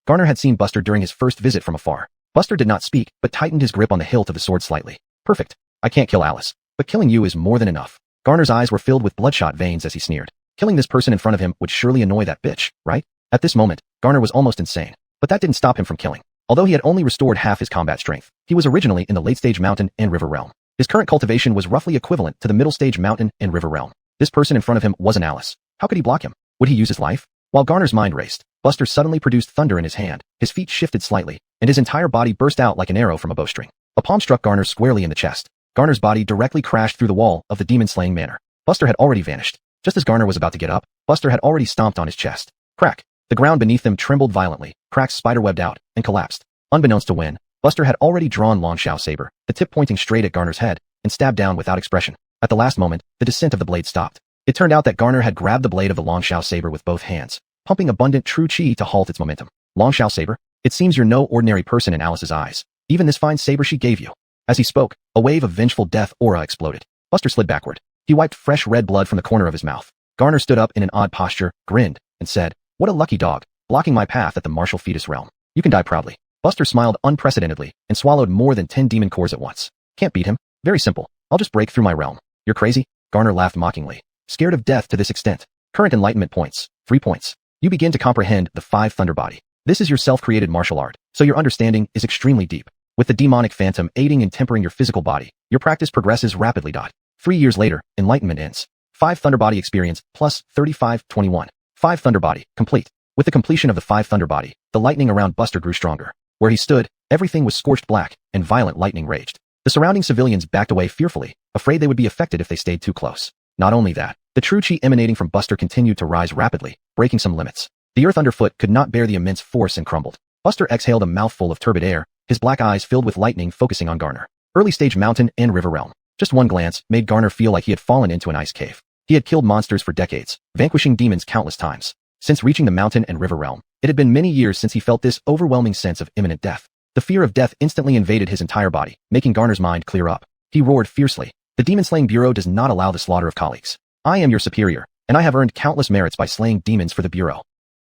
Garner had seen Buster during his first visit from afar. Buster did not speak, but tightened his grip on the hilt of the sword slightly. Perfect. I can't kill Alice, but killing you is more than enough. Garner's eyes were filled with bloodshot veins as he sneered. Killing this person in front of him would surely annoy that bitch, right? At this moment, Garner was almost insane, but that didn't stop him from killing. Although he had only restored half his combat strength, he was originally in the late-stage mountain and river realm. His current cultivation was roughly equivalent to the middle-stage mountain and river realm. This person in front of him wasn't Alice. How could he block him? Would he use his life? While Garner's mind raced, Buster suddenly produced thunder in his hand, his feet shifted slightly, and his entire body burst out like an arrow from a bowstring. A palm struck Garner squarely in the chest. Garner's body directly crashed through the wall of the demon-slaying manor. Buster had already vanished. Just as Garner was about to get up, Buster had already stomped on his chest. Crack! The ground beneath them trembled violently, cracks spiderwebbed out, and collapsed. Unbeknownst to Wen, Buster had already drawn Long Shao saber, the tip pointing straight at Garner's head, and stabbed down without expression. At the last moment, the descent of the blade stopped. It turned out that Garner had grabbed the blade of the Long Shao saber with both hands, pumping abundant true chi to halt its momentum. Long Shao saber? It seems you're no ordinary person in Alice's eyes. Even this fine saber she gave you. As he spoke, a wave of vengeful death aura exploded. Buster slid backward. He wiped fresh red blood from the corner of his mouth. Garner stood up in an odd posture, grinned, and said, "What a lucky dog, blocking my path at the martial fetus realm. You can die proudly." Buster smiled unprecedentedly and swallowed more than 10 demon cores at once. Can't beat him? Very simple. I'll just break through my realm. You're crazy? Garner laughed mockingly. Scared of death to this extent. Current enlightenment points. 3 points. You begin to comprehend the 5 Thunder Body. This is your self-created martial art, so your understanding is extremely deep. With the demonic phantom aiding and tempering your physical body, your practice progresses rapidly. 3 years later, enlightenment ends. 5 Thunder Body experience plus 35-21. 5 Thunder Body, complete. With the completion of the 5 Thunder Body, the lightning around Buster grew stronger. Where he stood, everything was scorched black, and violent lightning raged. The surrounding civilians backed away fearfully, afraid they would be affected if they stayed too close. Not only that, the true chi emanating from Buster continued to rise rapidly, breaking some limits. The earth underfoot could not bear the immense force and crumbled. Buster exhaled a mouthful of turbid air, his black eyes filled with lightning focusing on Garner. Early stage mountain and river realm. Just one glance made Garner feel like he had fallen into an ice cave. He had killed monsters for decades, vanquishing demons countless times. Since reaching the mountain and river realm, it had been many years since he felt this overwhelming sense of imminent death. The fear of death instantly invaded his entire body, making Garner's mind clear up. He roared fiercely. The demon-slaying bureau does not allow the slaughter of colleagues. I am your superior, and I have earned countless merits by slaying demons for the bureau.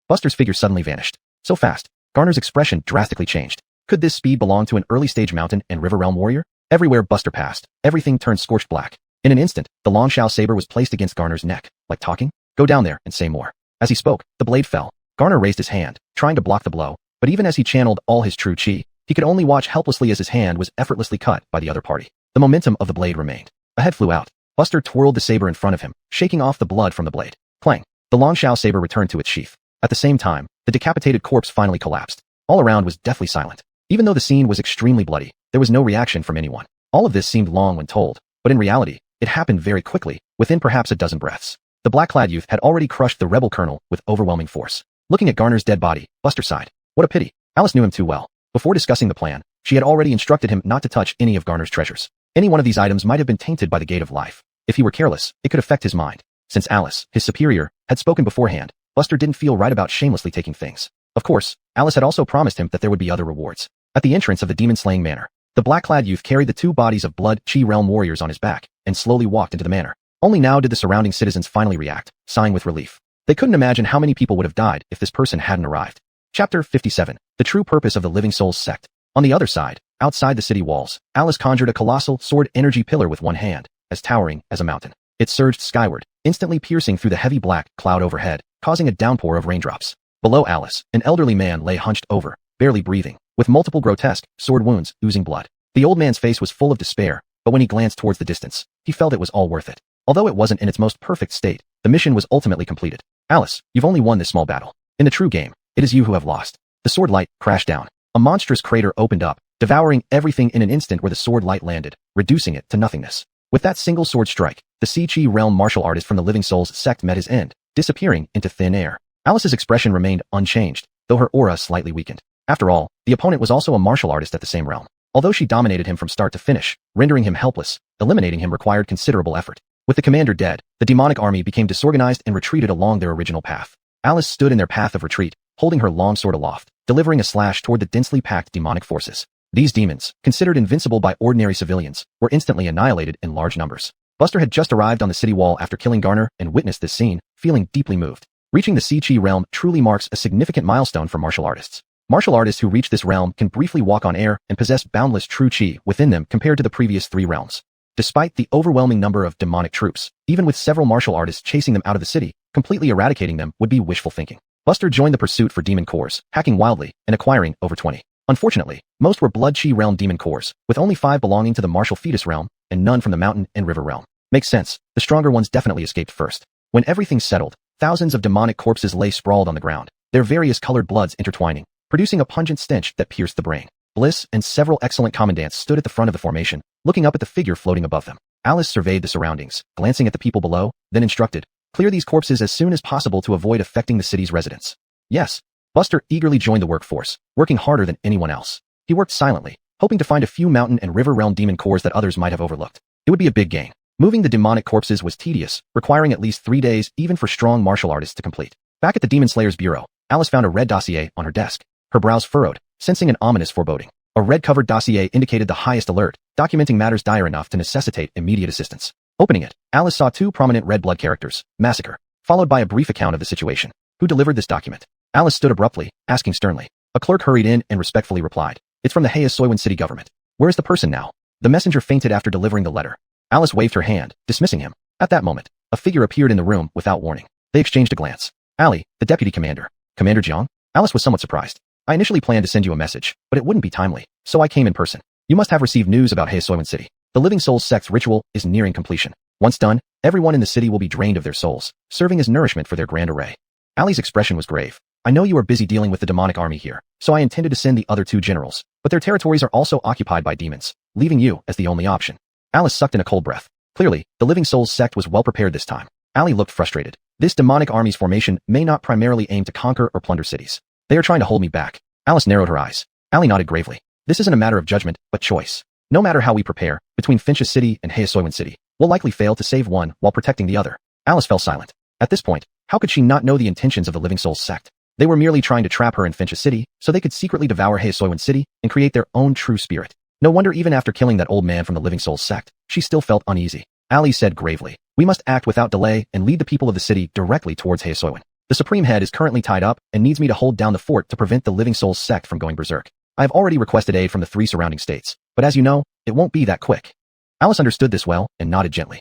Buster's figure suddenly vanished. So fast, Garner's expression drastically changed. Could this speed belong to an early-stage mountain and river realm warrior? Everywhere Buster passed, everything turned scorched black. In an instant, the Long Shao saber was placed against Garner's neck. Like talking? Go down there and say more. As he spoke, the blade fell. Garner raised his hand, trying to block the blow, but even as he channeled all his true chi, he could only watch helplessly as his hand was effortlessly cut by the other party. The momentum of the blade remained. A head flew out. Buster twirled the saber in front of him, shaking off the blood from the blade. Clang. The Long Shao saber returned to its sheath. At the same time, the decapitated corpse finally collapsed. All around was deathly silent. Even though the scene was extremely bloody, there was no reaction from anyone. All of this seemed long when told, but in reality, it happened very quickly, within perhaps a dozen breaths. The black-clad youth had already crushed the rebel colonel with overwhelming force. Looking at Garner's dead body, Buster sighed. What a pity. Alice knew him too well. Before discussing the plan, she had already instructed him not to touch any of Garner's treasures. Any one of these items might have been tainted by the gate of life. If he were careless, it could affect his mind. Since Alice, his superior, had spoken beforehand, Buster didn't feel right about shamelessly taking things. Of course, Alice had also promised him that there would be other rewards. At the entrance of the demon-slaying manor, the black-clad youth carried the 2 bodies of blood chi realm warriors on his back and slowly walked into the manor. Only now did the surrounding citizens finally react, sighing with relief. They couldn't imagine how many people would have died if this person hadn't arrived. Chapter 57. The True Purpose of the Living Souls Sect. On the other side, outside the city walls, Alice conjured a colossal sword energy pillar with one hand, as towering as a mountain. It surged skyward, instantly piercing through the heavy black cloud overhead, causing a downpour of raindrops. Below Alice, an elderly man lay hunched over, barely breathing, with multiple grotesque, sword wounds oozing blood. The old man's face was full of despair, but when he glanced towards the distance, he felt it was all worth it. Although it wasn't in its most perfect state, the mission was ultimately completed. Alice, you've only won this small battle. In the true game, it is you who have lost. The sword light crashed down. A monstrous crater opened up, devouring everything in an instant where the sword light landed, reducing it to nothingness. With that single sword strike, the Chi realm martial artist from the Living Souls sect met his end, disappearing into thin air. Alice's expression remained unchanged, though her aura slightly weakened. After all, the opponent was also a martial artist at the same realm. Although she dominated him from start to finish, rendering him helpless, eliminating him required considerable effort. With the commander dead, the demonic army became disorganized and retreated along their original path. Alice stood in their path of retreat, holding her long sword aloft. delivering a slash toward the densely packed demonic forces. These demons, considered invincible by ordinary civilians, were instantly annihilated in large numbers. Buster had just arrived on the city wall after killing Garner and witnessed this scene, feeling deeply moved. Reaching the Si Chi realm truly marks a significant milestone for martial artists. Martial artists who reach this realm can briefly walk on air and possess boundless true chi within them compared to the previous 3 realms. Despite the overwhelming number of demonic troops, even with several martial artists chasing them out of the city, completely eradicating them would be wishful thinking. Buster joined the pursuit for demon cores, hacking wildly and acquiring over 20. Unfortunately, most were blood chi realm demon cores, with only 5 belonging to the martial fetus realm and none from the mountain and river realm. Makes sense, the stronger ones definitely escaped first. When everything settled, thousands of demonic corpses lay sprawled on the ground, their various colored bloods intertwining, producing a pungent stench that pierced the brain. Bliss and several excellent commandants stood at the front of the formation, looking up at the figure floating above them. Alice surveyed the surroundings, glancing at the people below, then instructed, "Clear these corpses as soon as possible to avoid affecting the city's residents." Yes. Buster eagerly joined the workforce, working harder than anyone else. He worked silently, hoping to find a few mountain and river realm demon cores that others might have overlooked. It would be a big gain. Moving the demonic corpses was tedious, requiring at least 3 days even for strong martial artists to complete. Back at the Demon Slayer's bureau, Alice found a red dossier on her desk. Her brows furrowed, sensing an ominous foreboding. A red-covered dossier indicated the highest alert, documenting matters dire enough to necessitate immediate assistance. Opening it, Alice saw 2 prominent red blood characters, Massacre, followed by a brief account of the situation. Who delivered this document? Alice stood abruptly, asking sternly. A clerk hurried in and respectfully replied, "It's from the Heasoiwan city government." "Where's the person now?" The messenger fainted after delivering the letter. Alice waved her hand, dismissing him. At that moment, a figure appeared in the room without warning. They exchanged a glance. Ali, the deputy commander. Commander Jiang? Alice was somewhat surprised. "I initially planned to send you a message, but it wouldn't be timely, so I came in person. You must have received news about Heasoiwan city. The Living Souls sect's ritual is nearing completion. Once done, everyone in the city will be drained of their souls, serving as nourishment for their grand array." Ali's expression was grave. "I know you are busy dealing with the demonic army here, so I intended to send the other 2 generals, but their territories are also occupied by demons, leaving you as the only option." Alice sucked in a cold breath. Clearly, the Living Souls sect was well prepared this time. Ali looked frustrated. "This demonic army's formation may not primarily aim to conquer or plunder cities. They are trying to hold me back." Alice narrowed her eyes. Ali nodded gravely. "This isn't a matter of judgment, but choice. No matter how we prepare, between Finch's city and Heasoiwan city, we'll likely fail to save one while protecting the other." Alice fell silent. At this point, how could she not know the intentions of the Living Souls sect? They were merely trying to trap her in Finch's city, so they could secretly devour Heasoiwan city and create their own true spirit. No wonder even after killing that old man from the Living Souls sect, she still felt uneasy. Ali said gravely, "We must act without delay and lead the people of the city directly towards Heasoiwan. The Supreme Head is currently tied up and needs me to hold down the fort to prevent the Living Souls sect from going berserk. I have already requested aid from the 3 surrounding states, but as you know, it won't be that quick." Alice understood this well and nodded gently.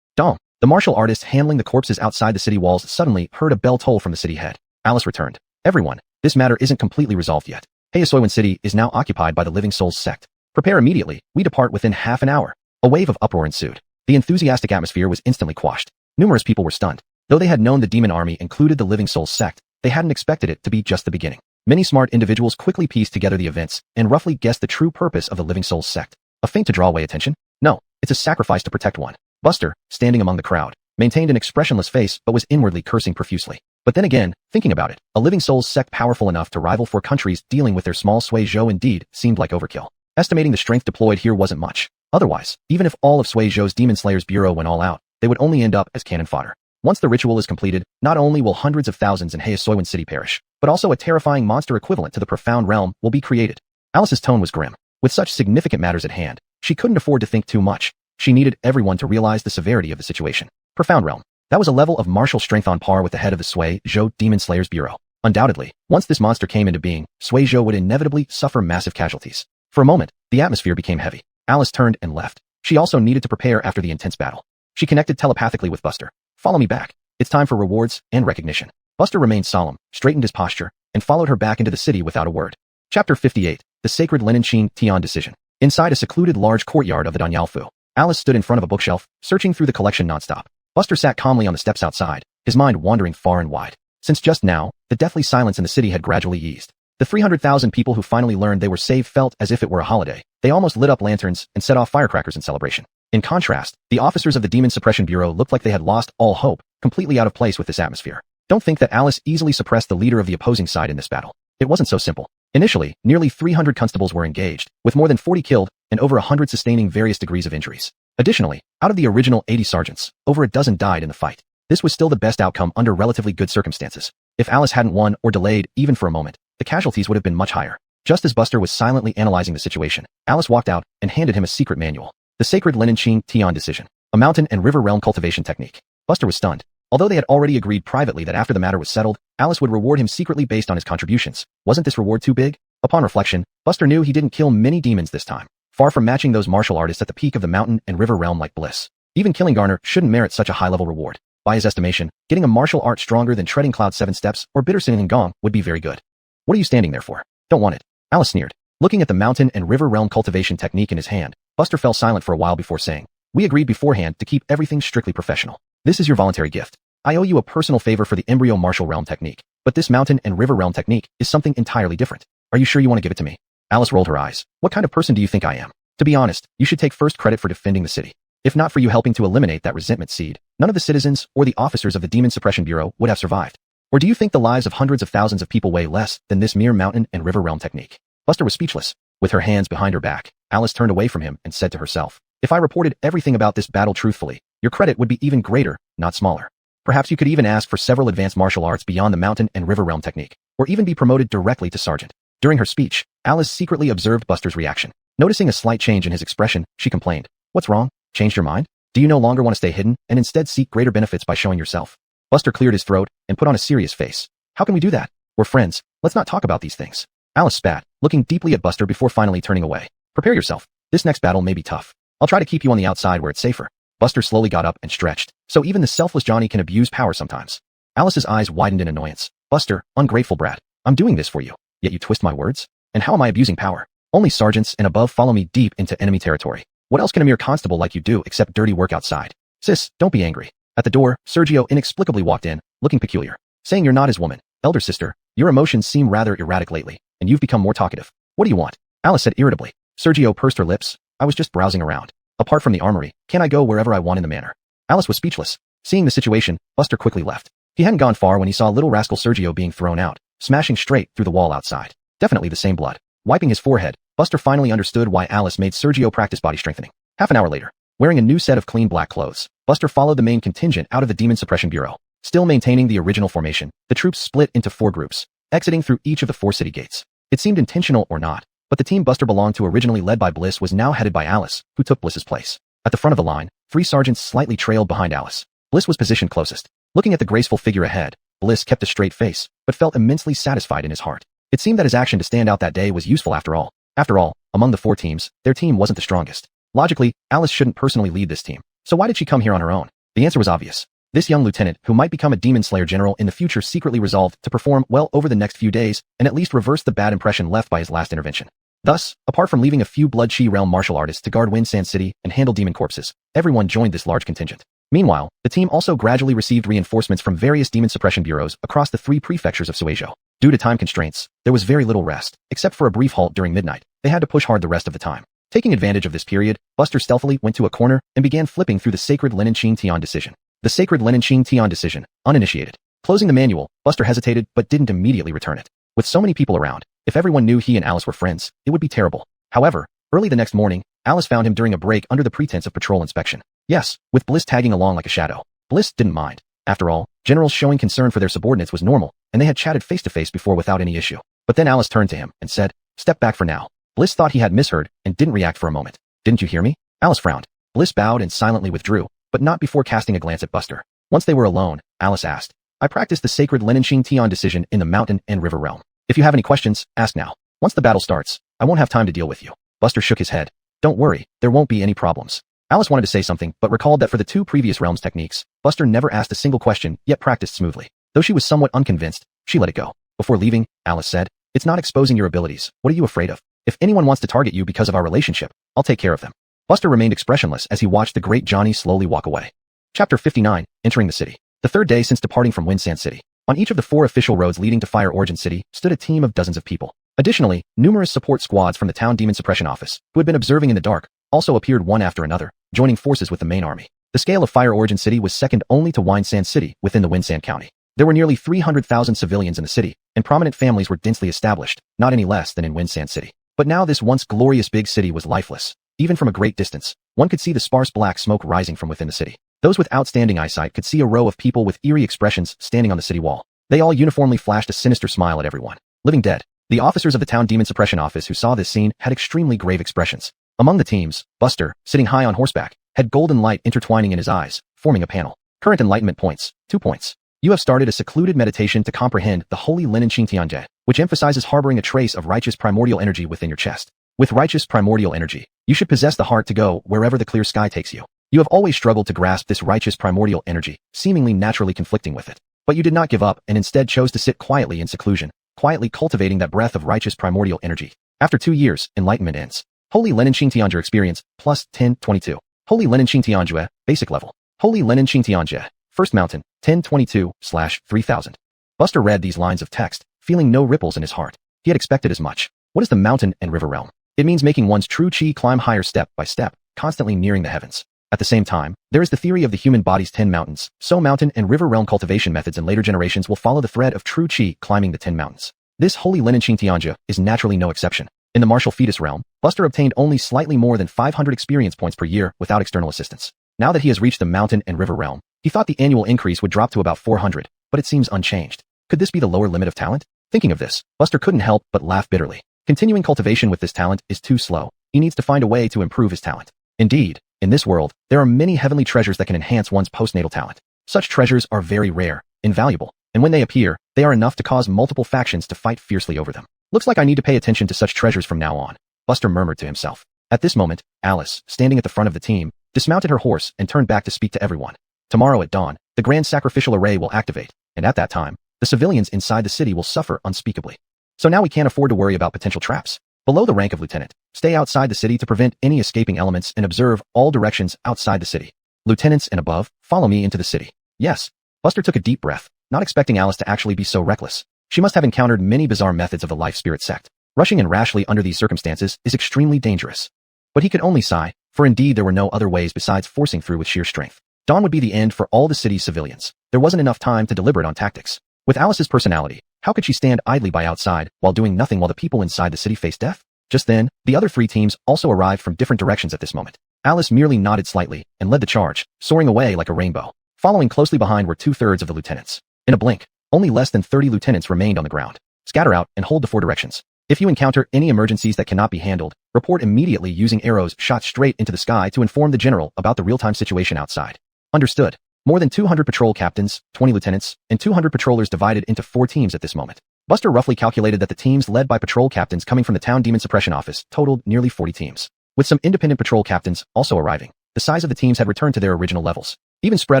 Dom. The martial artists handling the corpses outside the city walls suddenly heard a bell toll from the city head. Alice returned. "Everyone, this matter isn't completely resolved yet. Heasoiwan city is now occupied by the Living Souls sect. Prepare immediately, we depart within half an hour." A wave of uproar ensued. The enthusiastic atmosphere was instantly quashed. Numerous people were stunned. Though they had known the demon army included the Living Souls sect, they hadn't expected it to be just the beginning. Many smart individuals quickly pieced together the events and roughly guessed the true purpose of the Living Souls sect. A feint to draw away attention? No, it's a sacrifice to protect one. Buster, standing among the crowd, maintained an expressionless face but was inwardly cursing profusely. But then again, thinking about it, a Living Souls sect powerful enough to rival 4 countries dealing with their small Sui Zhou indeed seemed like overkill. Estimating the strength deployed here wasn't much. Otherwise, even if all of Sui Zhou's Demon Slayer's bureau went all out, they would only end up as cannon fodder. Once the ritual is completed, not only will hundreds of thousands in Heasoiwan city perish, but also a terrifying monster equivalent to the Profound Realm will be created. Alice's tone was grim. With such significant matters at hand, she couldn't afford to think too much. She needed everyone to realize the severity of the situation. Profound Realm. That was a level of martial strength on par with the head of the Sui Zhou Demon Slayer's bureau. Undoubtedly, once this monster came into being, Sui Zhou would inevitably suffer massive casualties. For a moment, the atmosphere became heavy. Alice turned and left. She also needed to prepare after the intense battle. She connected telepathically with Buster. "Follow me back. It's time for rewards and recognition." Buster remained solemn, straightened his posture, and followed her back into the city without a word. Chapter 58. The Sacred Linen Qing Tian Decision. Inside a secluded large courtyard of the Danyalfu, Alice stood in front of a bookshelf, searching through the collection nonstop. Buster sat calmly on the steps outside, his mind wandering far and wide. Since just now, the deathly silence in the city had gradually eased. The 300,000 people who finally learned they were saved felt as if it were a holiday. They almost lit up lanterns and set off firecrackers in celebration. In contrast, the officers of the Demon Suppression Bureau looked like they had lost all hope, completely out of place with this atmosphere. Don't think that Alice easily suppressed the leader of the opposing side in this battle. It wasn't so simple. Initially, nearly 300 constables were engaged, with more than 40 killed and over 100 sustaining various degrees of injuries. Additionally, out of the original 80 sergeants, over a dozen died in the fight. This was still the best outcome under relatively good circumstances. If Alice hadn't won or delayed even for a moment, the casualties would have been much higher. Just as Buster was silently analyzing the situation, Alice walked out and handed him a secret manual. The Sacred Linen-Ching Tian Decision, a mountain and river realm cultivation technique. Buster was stunned. Although they had already agreed privately that after the matter was settled, Alice would reward him secretly based on his contributions. Wasn't this reward too big? Upon reflection, Buster knew he didn't kill many demons this time, far from matching those martial artists at the peak of the mountain and river realm like Bliss. Even killing Garner shouldn't merit such a high-level reward. By his estimation, getting a martial art stronger than treading Cloud 7 steps or bitter singing gong would be very good. What are you standing there for? Don't want it. Alice sneered. Looking at the mountain and river realm cultivation technique in his hand, Buster fell silent for a while before saying, "We agreed beforehand to keep everything strictly professional. This is your voluntary gift. I owe you a personal favor for the embryo martial realm technique, but this mountain and river realm technique is something entirely different. Are you sure you want to give it to me?" Alice rolled her eyes. "What kind of person do you think I am? To be honest, you should take first credit for defending the city. If not for you helping to eliminate that resentment seed, none of the citizens or the officers of the Demon Suppression Bureau would have survived. Or do you think the lives of hundreds of thousands of people weigh less than this mere mountain and river realm technique?" Buster was speechless. With her hands behind her back, Alice turned away from him and said to herself, "If I reported everything about this battle truthfully, your credit would be even greater, not smaller. Perhaps you could even ask for several advanced martial arts beyond the mountain and river realm technique, or even be promoted directly to sergeant." During her speech, Alice secretly observed Buster's reaction. Noticing a slight change in his expression, she complained, "What's wrong? Changed your mind? Do you no longer want to stay hidden and instead seek greater benefits by showing yourself?" Buster cleared his throat and put on a serious face. "How can we do that? We're friends. Let's not talk about these things." Alice spat, looking deeply at Buster before finally turning away. "Prepare yourself. This next battle may be tough. I'll try to keep you on the outside where it's safer." Buster slowly got up and stretched. So even the selfless Johnny can abuse power sometimes. Alice's eyes widened in annoyance. "Buster, ungrateful brat. I'm doing this for you, yet you twist my words? And how am I abusing power? Only sergeants and above follow me deep into enemy territory. What else can a mere constable like you do except dirty work outside?" "Sis, don't be angry." At the door, Sergio inexplicably walked in, looking peculiar. "Saying you're not his woman. Elder sister, your emotions seem rather erratic lately, and you've become more talkative. What do you want?" Alice said irritably. Sergio pursed her lips. "I was just browsing around. Apart from the armory, can I go wherever I want in the manor?" Alice was speechless. Seeing the situation, Buster quickly left. He hadn't gone far when he saw little rascal Sergio being thrown out, smashing straight through the wall outside. Definitely the same blood. Wiping his forehead, Buster finally understood why Alice made Sergio practice body strengthening. Half an hour later, wearing a new set of clean black clothes, Buster followed the main contingent out of the Demon Suppression Bureau. Still maintaining the original formation, the troops split into 4 groups, exiting through each of the 4 city gates. It seemed intentional or not, but the team Buster belonged to, originally led by Bliss, was now headed by Alice, who took Bliss's place. At the front of the line, 3 sergeants slightly trailed behind Alice. Bliss was positioned closest. Looking at the graceful figure ahead, Bliss kept a straight face, but felt immensely satisfied in his heart. It seemed that his action to stand out that day was useful after all. After all, among the 4 teams, their team wasn't the strongest. Logically, Alice shouldn't personally lead this team. So why did she come here on her own? The answer was obvious. This young lieutenant, who might become a Demon Slayer general in the future, secretly resolved to perform well over the next few days and at least reverse the bad impression left by his last intervention. Thus, apart from leaving a few Blood Chi realm martial artists to guard Wind Sand City and handle demon corpses, everyone joined this large contingent. Meanwhile, the team also gradually received reinforcements from various demon suppression bureaus across the 3 prefectures of Suizhou. Due to time constraints, there was very little rest, except for a brief halt during midnight. They had to push hard the rest of the time. Taking advantage of this period, Buster stealthily went to a corner and began flipping through the Sacred Linen-Ching Tian Decision. The Sacred Linen-Ching Tian Decision, uninitiated. Closing the manual, Buster hesitated but didn't immediately return it. With so many people around, if everyone knew he and Alice were friends, it would be terrible. However, early the next morning, Alice found him during a break under the pretense of patrol inspection. Yes, with Bliss tagging along like a shadow. Bliss didn't mind. After all, generals showing concern for their subordinates was normal, and they had chatted face-to-face before without any issue. But then Alice turned to him and said, "Step back for now." Bliss thought he had misheard and didn't react for a moment. "Didn't you hear me?" Alice frowned. Bliss bowed and silently withdrew, but not before casting a glance at Buster. Once they were alone, Alice asked, "I practiced the Sacred Linen-Ching Tian Decision in the mountain and river realm. If you have any questions, ask now. Once the battle starts, I won't have time to deal with you." Buster shook his head. "Don't worry, there won't be any problems." Alice wanted to say something, but recalled that for the 2 previous realms techniques, Buster never asked a single question, yet practiced smoothly. Though she was somewhat unconvinced, she let it go. Before leaving, Alice said, "It's not exposing your abilities. What are you afraid of? If anyone wants to target you because of our relationship, I'll take care of them." Buster remained expressionless as he watched the great Johnny slowly walk away. Chapter 59, Entering the City. The 3rd day since departing from Wind Sand City. On each of the 4 official roads leading to Fire Origin City stood a team of dozens of people. Additionally, numerous support squads from the town demon suppression office, who had been observing in the dark, also appeared one after another, joining forces with the main army. The scale of Fire Origin City was second only to Wind Sand City within the Wind Sand County. There were nearly 300,000 civilians in the city, and prominent families were densely established, not any less than in Wind Sand City. But now this once glorious big city was lifeless. Even from a great distance, one could see the sparse black smoke rising from within the city. Those with outstanding eyesight could see a row of people with eerie expressions standing on the city wall. They all uniformly flashed a sinister smile at everyone. living dead. The officers of the town demon suppression office who saw this scene had extremely grave expressions. Among the teams, Buster, sitting high on horseback, had golden light intertwining in his eyes, forming a panel. Current enlightenment points, 2 points. You have started a secluded meditation to comprehend the holy Linen Xingtianje, which emphasizes harboring a trace of righteous primordial energy within your chest. With righteous primordial energy, you should possess the heart to go wherever the clear sky takes you. You have always struggled to grasp this righteous primordial energy, seemingly naturally conflicting with it. But you did not give up and instead chose to sit quietly in seclusion, quietly cultivating that breath of righteous primordial energy. After 2 years, enlightenment ends. Holy Linen Xingtianje experience, plus 1022. Holy Linen Xingtianje, basic level. Holy Linen Xingtianje, first mountain, 1022/3000. Buster read these lines of text, feeling no ripples in his heart. He had expected as much. What is the mountain and river realm? It means making one's true chi climb higher step by step, constantly nearing the heavens. At the same time, there is the theory of the human body's 10 mountains, so mountain and river realm cultivation methods in later generations will follow the thread of true chi climbing the 10 mountains. This holy Linen Xingtianje is naturally no exception. In the martial fetus realm, Buster obtained only slightly more than 500 experience points per year without external assistance. Now that he has reached the mountain and river realm, he thought the annual increase would drop to about 400, but it seems unchanged. Could this be the lower limit of talent? Thinking of this, Buster couldn't help but laugh bitterly. Continuing cultivation with this talent is too slow. He needs to find a way to improve his talent. Indeed, in this world, there are many heavenly treasures that can enhance one's postnatal talent. Such treasures are very rare, invaluable, and when they appear, they are enough to cause multiple factions to fight fiercely over them. Looks like I need to pay attention to such treasures from now on, Buster murmured to himself. At this moment, Alice, standing at the front of the team, dismounted her horse and turned back to speak to everyone. Tomorrow at dawn, the grand sacrificial array will activate, and at that time, the civilians inside the city will suffer unspeakably. So now we can't afford to worry about potential traps. Below the rank of lieutenant, stay outside the city to prevent any escaping elements and observe all directions outside the city. Lieutenants and above, follow me into the city. Yes. Buster took a deep breath, not expecting Alice to actually be so reckless. She must have encountered many bizarre methods of the life spirit sect. Rushing in rashly under these circumstances is extremely dangerous. But he could only sigh, for indeed there were no other ways besides forcing through with sheer strength. Dawn would be the end for all the city's civilians. There wasn't enough time to deliberate on tactics. With Alice's personality, how could she stand idly by outside while doing nothing while the people inside the city faced death? Just then, the other 3 teams also arrived from different directions at this moment. Alice merely nodded slightly and led the charge, soaring away like a rainbow. Following closely behind were 2/3 of the lieutenants. In a blink, only less than 30 lieutenants remained on the ground. Scatter out and hold the 4 directions. If you encounter any emergencies that cannot be handled, report immediately using arrows shot straight into the sky to inform the general about the real-time situation outside. Understood. More than 200 patrol captains, 20 lieutenants, and 200 patrollers divided into 4 teams at this moment. Buster roughly calculated that the teams led by patrol captains coming from the town demon suppression office totaled nearly 40 teams. With some independent patrol captains also arriving, the size of the teams had returned to their original levels. Even spread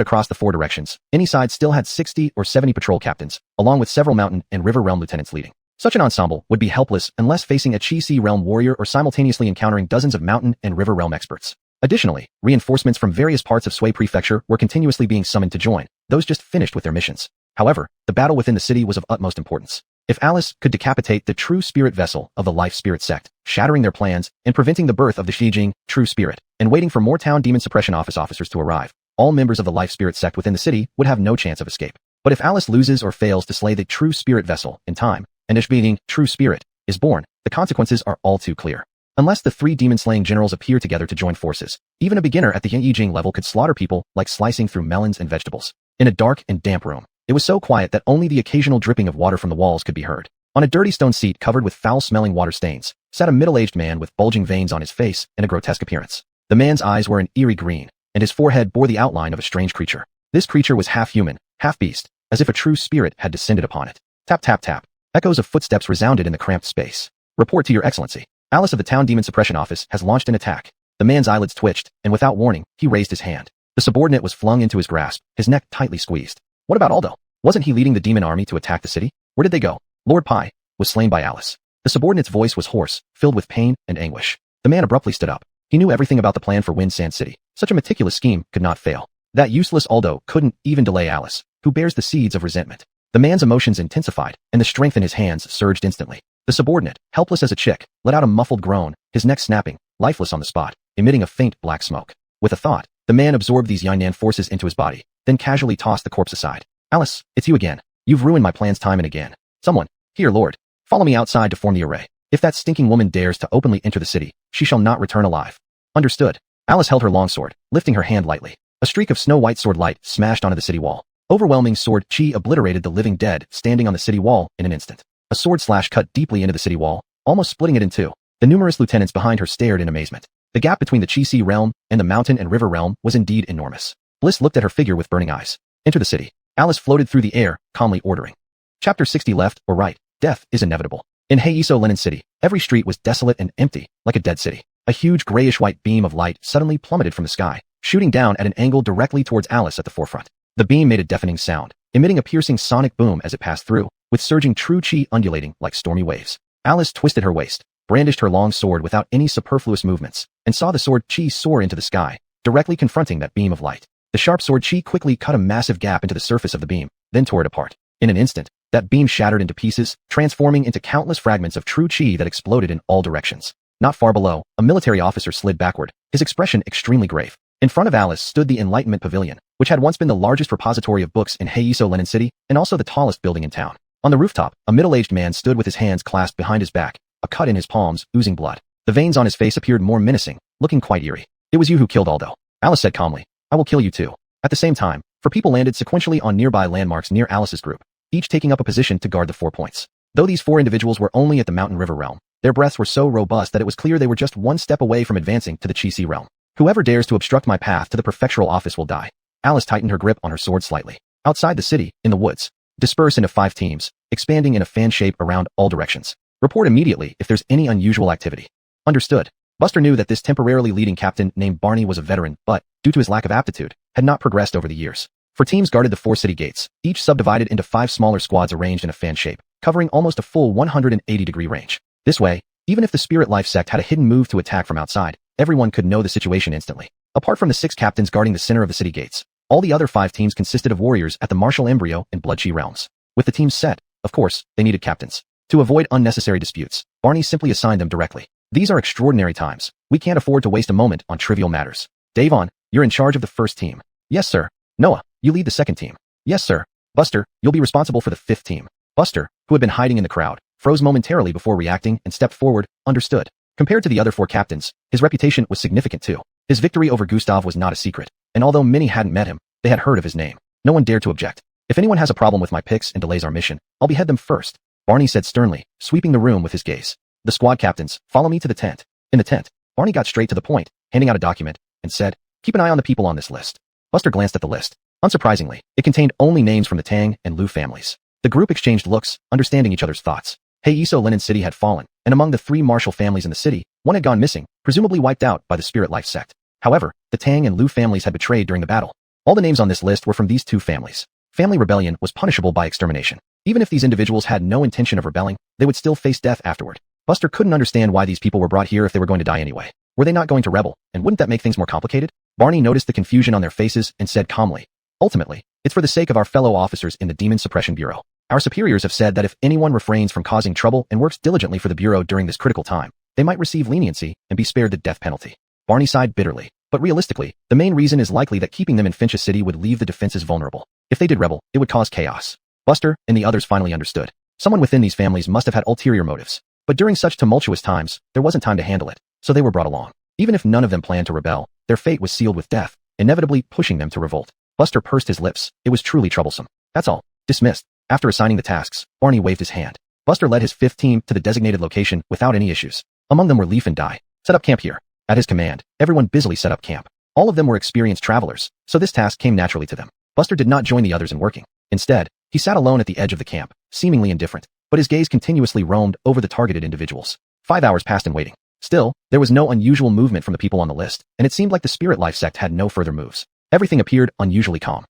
across the 4 directions, any side still had 60 or 70 patrol captains, along with several mountain and river realm lieutenants leading. Such an ensemble would be helpless unless facing a Chi-Si realm warrior or simultaneously encountering dozens of mountain and river realm experts. Additionally, reinforcements from various parts of Sui Prefecture were continuously being summoned to join, those just finished with their missions. However, the battle within the city was of utmost importance. If Alice could decapitate the true spirit vessel of the life spirit sect, shattering their plans and preventing the birth of the Shijing, true spirit, and waiting for more town demon suppression office officers to arrive, all members of the life spirit sect within the city would have no chance of escape. But if Alice loses or fails to slay the true spirit vessel in time, and this being true spirit is born, the consequences are all too clear. Unless the 3 demon-slaying generals appear together to join forces, even a beginner at the Yijing level could slaughter people like slicing through melons and vegetables. In a dark and damp room, it was so quiet that only the occasional dripping of water from the walls could be heard. On a dirty stone seat covered with foul-smelling water stains, sat a middle-aged man with bulging veins on his face and a grotesque appearance. The man's eyes were an eerie green, and his forehead bore the outline of a strange creature. This creature was half human, half beast, as if a true spirit had descended upon it. Tap tap tap. Echoes of footsteps resounded in the cramped space. Report to your excellency. Alice of the town demon suppression office has launched an attack. The man's eyelids twitched, and without warning, he raised his hand. The subordinate was flung into his grasp, his neck tightly squeezed. What about Aldo? Wasn't he leading the demon army to attack the city? Where did they go? Lord Pai was slain by Alice. The subordinate's voice was hoarse, filled with pain and anguish. The man abruptly stood up. He knew everything about the plan for Wind Sand City. Such a meticulous scheme could not fail. That useless Aldo couldn't even delay Alice, who bears the seeds of resentment. The man's emotions intensified, and the strength in his hands surged instantly. The subordinate, helpless as a chick, let out a muffled groan, his neck snapping, lifeless on the spot, emitting a faint black smoke. With a thought, the man absorbed these Yanyan forces into his body, then casually tossed the corpse aside. Alice, it's you again. You've ruined my plans time and again. Someone, here, Lord, follow me outside to form the array. If that stinking woman dares to openly enter the city, she shall not return alive. Understood. Alice held her longsword, lifting her hand lightly. A streak of snow-white sword light smashed onto the city wall. Overwhelming sword chi obliterated the living dead standing on the city wall in an instant. A sword slash cut deeply into the city wall, almost splitting it in two. The numerous lieutenants behind her stared in amazement. The gap between the Chi-Si realm and the mountain and river realm was indeed enormous. Bliss looked at her figure with burning eyes. Enter the city. Alice floated through the air, calmly ordering. Chapter 60 left or right. Death is inevitable. In Heiso Linen City, every street was desolate and empty, like a dead city. A huge grayish-white beam of light suddenly plummeted from the sky, shooting down at an angle directly towards Alice at the forefront. The beam made a deafening sound, emitting a piercing sonic boom as it passed through, with surging true chi undulating like stormy waves. Alice twisted her waist, brandished her long sword without any superfluous movements, and saw the sword chi soar into the sky, directly confronting that beam of light. The sharp sword chi quickly cut a massive gap into the surface of the beam, then tore it apart. In an instant, that beam shattered into pieces, transforming into countless fragments of true chi that exploded in all directions. Not far below, a military officer slid backward, his expression extremely grave. In front of Alice stood the Enlightenment Pavilion, which had once been the largest repository of books in Heiso Linen City, and also the tallest building in town. On the rooftop, a middle-aged man stood with his hands clasped behind his back, a cut in his palms, oozing blood. The veins on his face appeared more menacing, looking quite eerie. It was you who killed Aldo. Alice said calmly. I will kill you too. At the same time, 4 people landed sequentially on nearby landmarks near Alice's group, each taking up a position to guard the 4 points. Though these 4 individuals were only at the Mountain River realm, their breaths were so robust that it was clear they were just one step away from advancing to the Chi-Si realm. Whoever dares to obstruct my path to the prefectural office will die. Alice tightened her grip on her sword slightly. Outside the city, in the woods, disperse into 5 teams, expanding in a fan shape around all directions. Report immediately if there's any unusual activity. Understood. Buster knew that this temporarily leading captain named Barney was a veteran, but, due to his lack of aptitude, had not progressed over the years. 4 teams guarded the 4 city gates, each subdivided into 5 smaller squads arranged in a fan shape, covering almost a full 180-degree range. This way, even if the Spirit Life sect had a hidden move to attack from outside, everyone could know the situation instantly. Apart from the 6 captains guarding the center of the city gates, all the other 5 teams consisted of warriors at the martial embryo and blood chi realms. With the teams set, of course, they needed captains. To avoid unnecessary disputes, Barney simply assigned them directly. These are extraordinary times. We can't afford to waste a moment on trivial matters. Davon, you're in charge of the 1st team. Yes, sir. Noah, you lead the 2nd team. Yes, sir. Buster, you'll be responsible for the 5th team. Buster, who had been hiding in the crowd, froze momentarily before reacting and stepped forward. Understood. Compared to the other 4 captains, his reputation was significant too. His victory over Gustav was not a secret, and although many hadn't met him, they had heard of his name. No one dared to object. If anyone has a problem with my picks and delays our mission, I'll behead them first, Barney said sternly, sweeping the room with his gaze. The squad captains, follow me to the tent. In the tent, Barney got straight to the point, handing out a document, and said, keep an eye on the people on this list. Buster glanced at the list. Unsurprisingly, it contained only names from the Tang and Lu families. The group exchanged looks, understanding each other's thoughts. Heiso Linen City had fallen, and among the 3 martial families in the city, one had gone missing, presumably wiped out by the Spirit Life sect. However, the Tang and Lu families had betrayed during the battle. All the names on this list were from these 2 families. Family rebellion was punishable by extermination. Even if these individuals had no intention of rebelling, they would still face death afterward. Buster couldn't understand why these people were brought here if they were going to die anyway. Were they not going to rebel, and wouldn't that make things more complicated? Barney noticed the confusion on their faces and said calmly, ultimately, it's for the sake of our fellow officers in the Demon Suppression Bureau. Our superiors have said that if anyone refrains from causing trouble and works diligently for the Bureau during this critical time, they might receive leniency and be spared the death penalty. Barney sighed bitterly. But realistically, the main reason is likely that keeping them in Finch's City would leave the defenses vulnerable. If they did rebel, it would cause chaos. Buster and the others finally understood. Someone within these families must have had ulterior motives. But during such tumultuous times, there wasn't time to handle it, so they were brought along. Even if none of them planned to rebel, their fate was sealed with death, inevitably pushing them to revolt. Buster pursed his lips. It was truly troublesome. That's all. Dismissed. After assigning the tasks, Barney waved his hand. Buster led his 5th team to the designated location without any issues. Among them were Leaf and Dai. Set up camp here. At his command, everyone busily set up camp. All of them were experienced travelers, so this task came naturally to them. Buster did not join the others in working. Instead, he sat alone at the edge of the camp, seemingly indifferent, but his gaze continuously roamed over the targeted individuals. 5 hours passed in waiting. Still, there was no unusual movement from the people on the list, and it seemed like the Spirit Life sect had no further moves. Everything appeared unusually calm.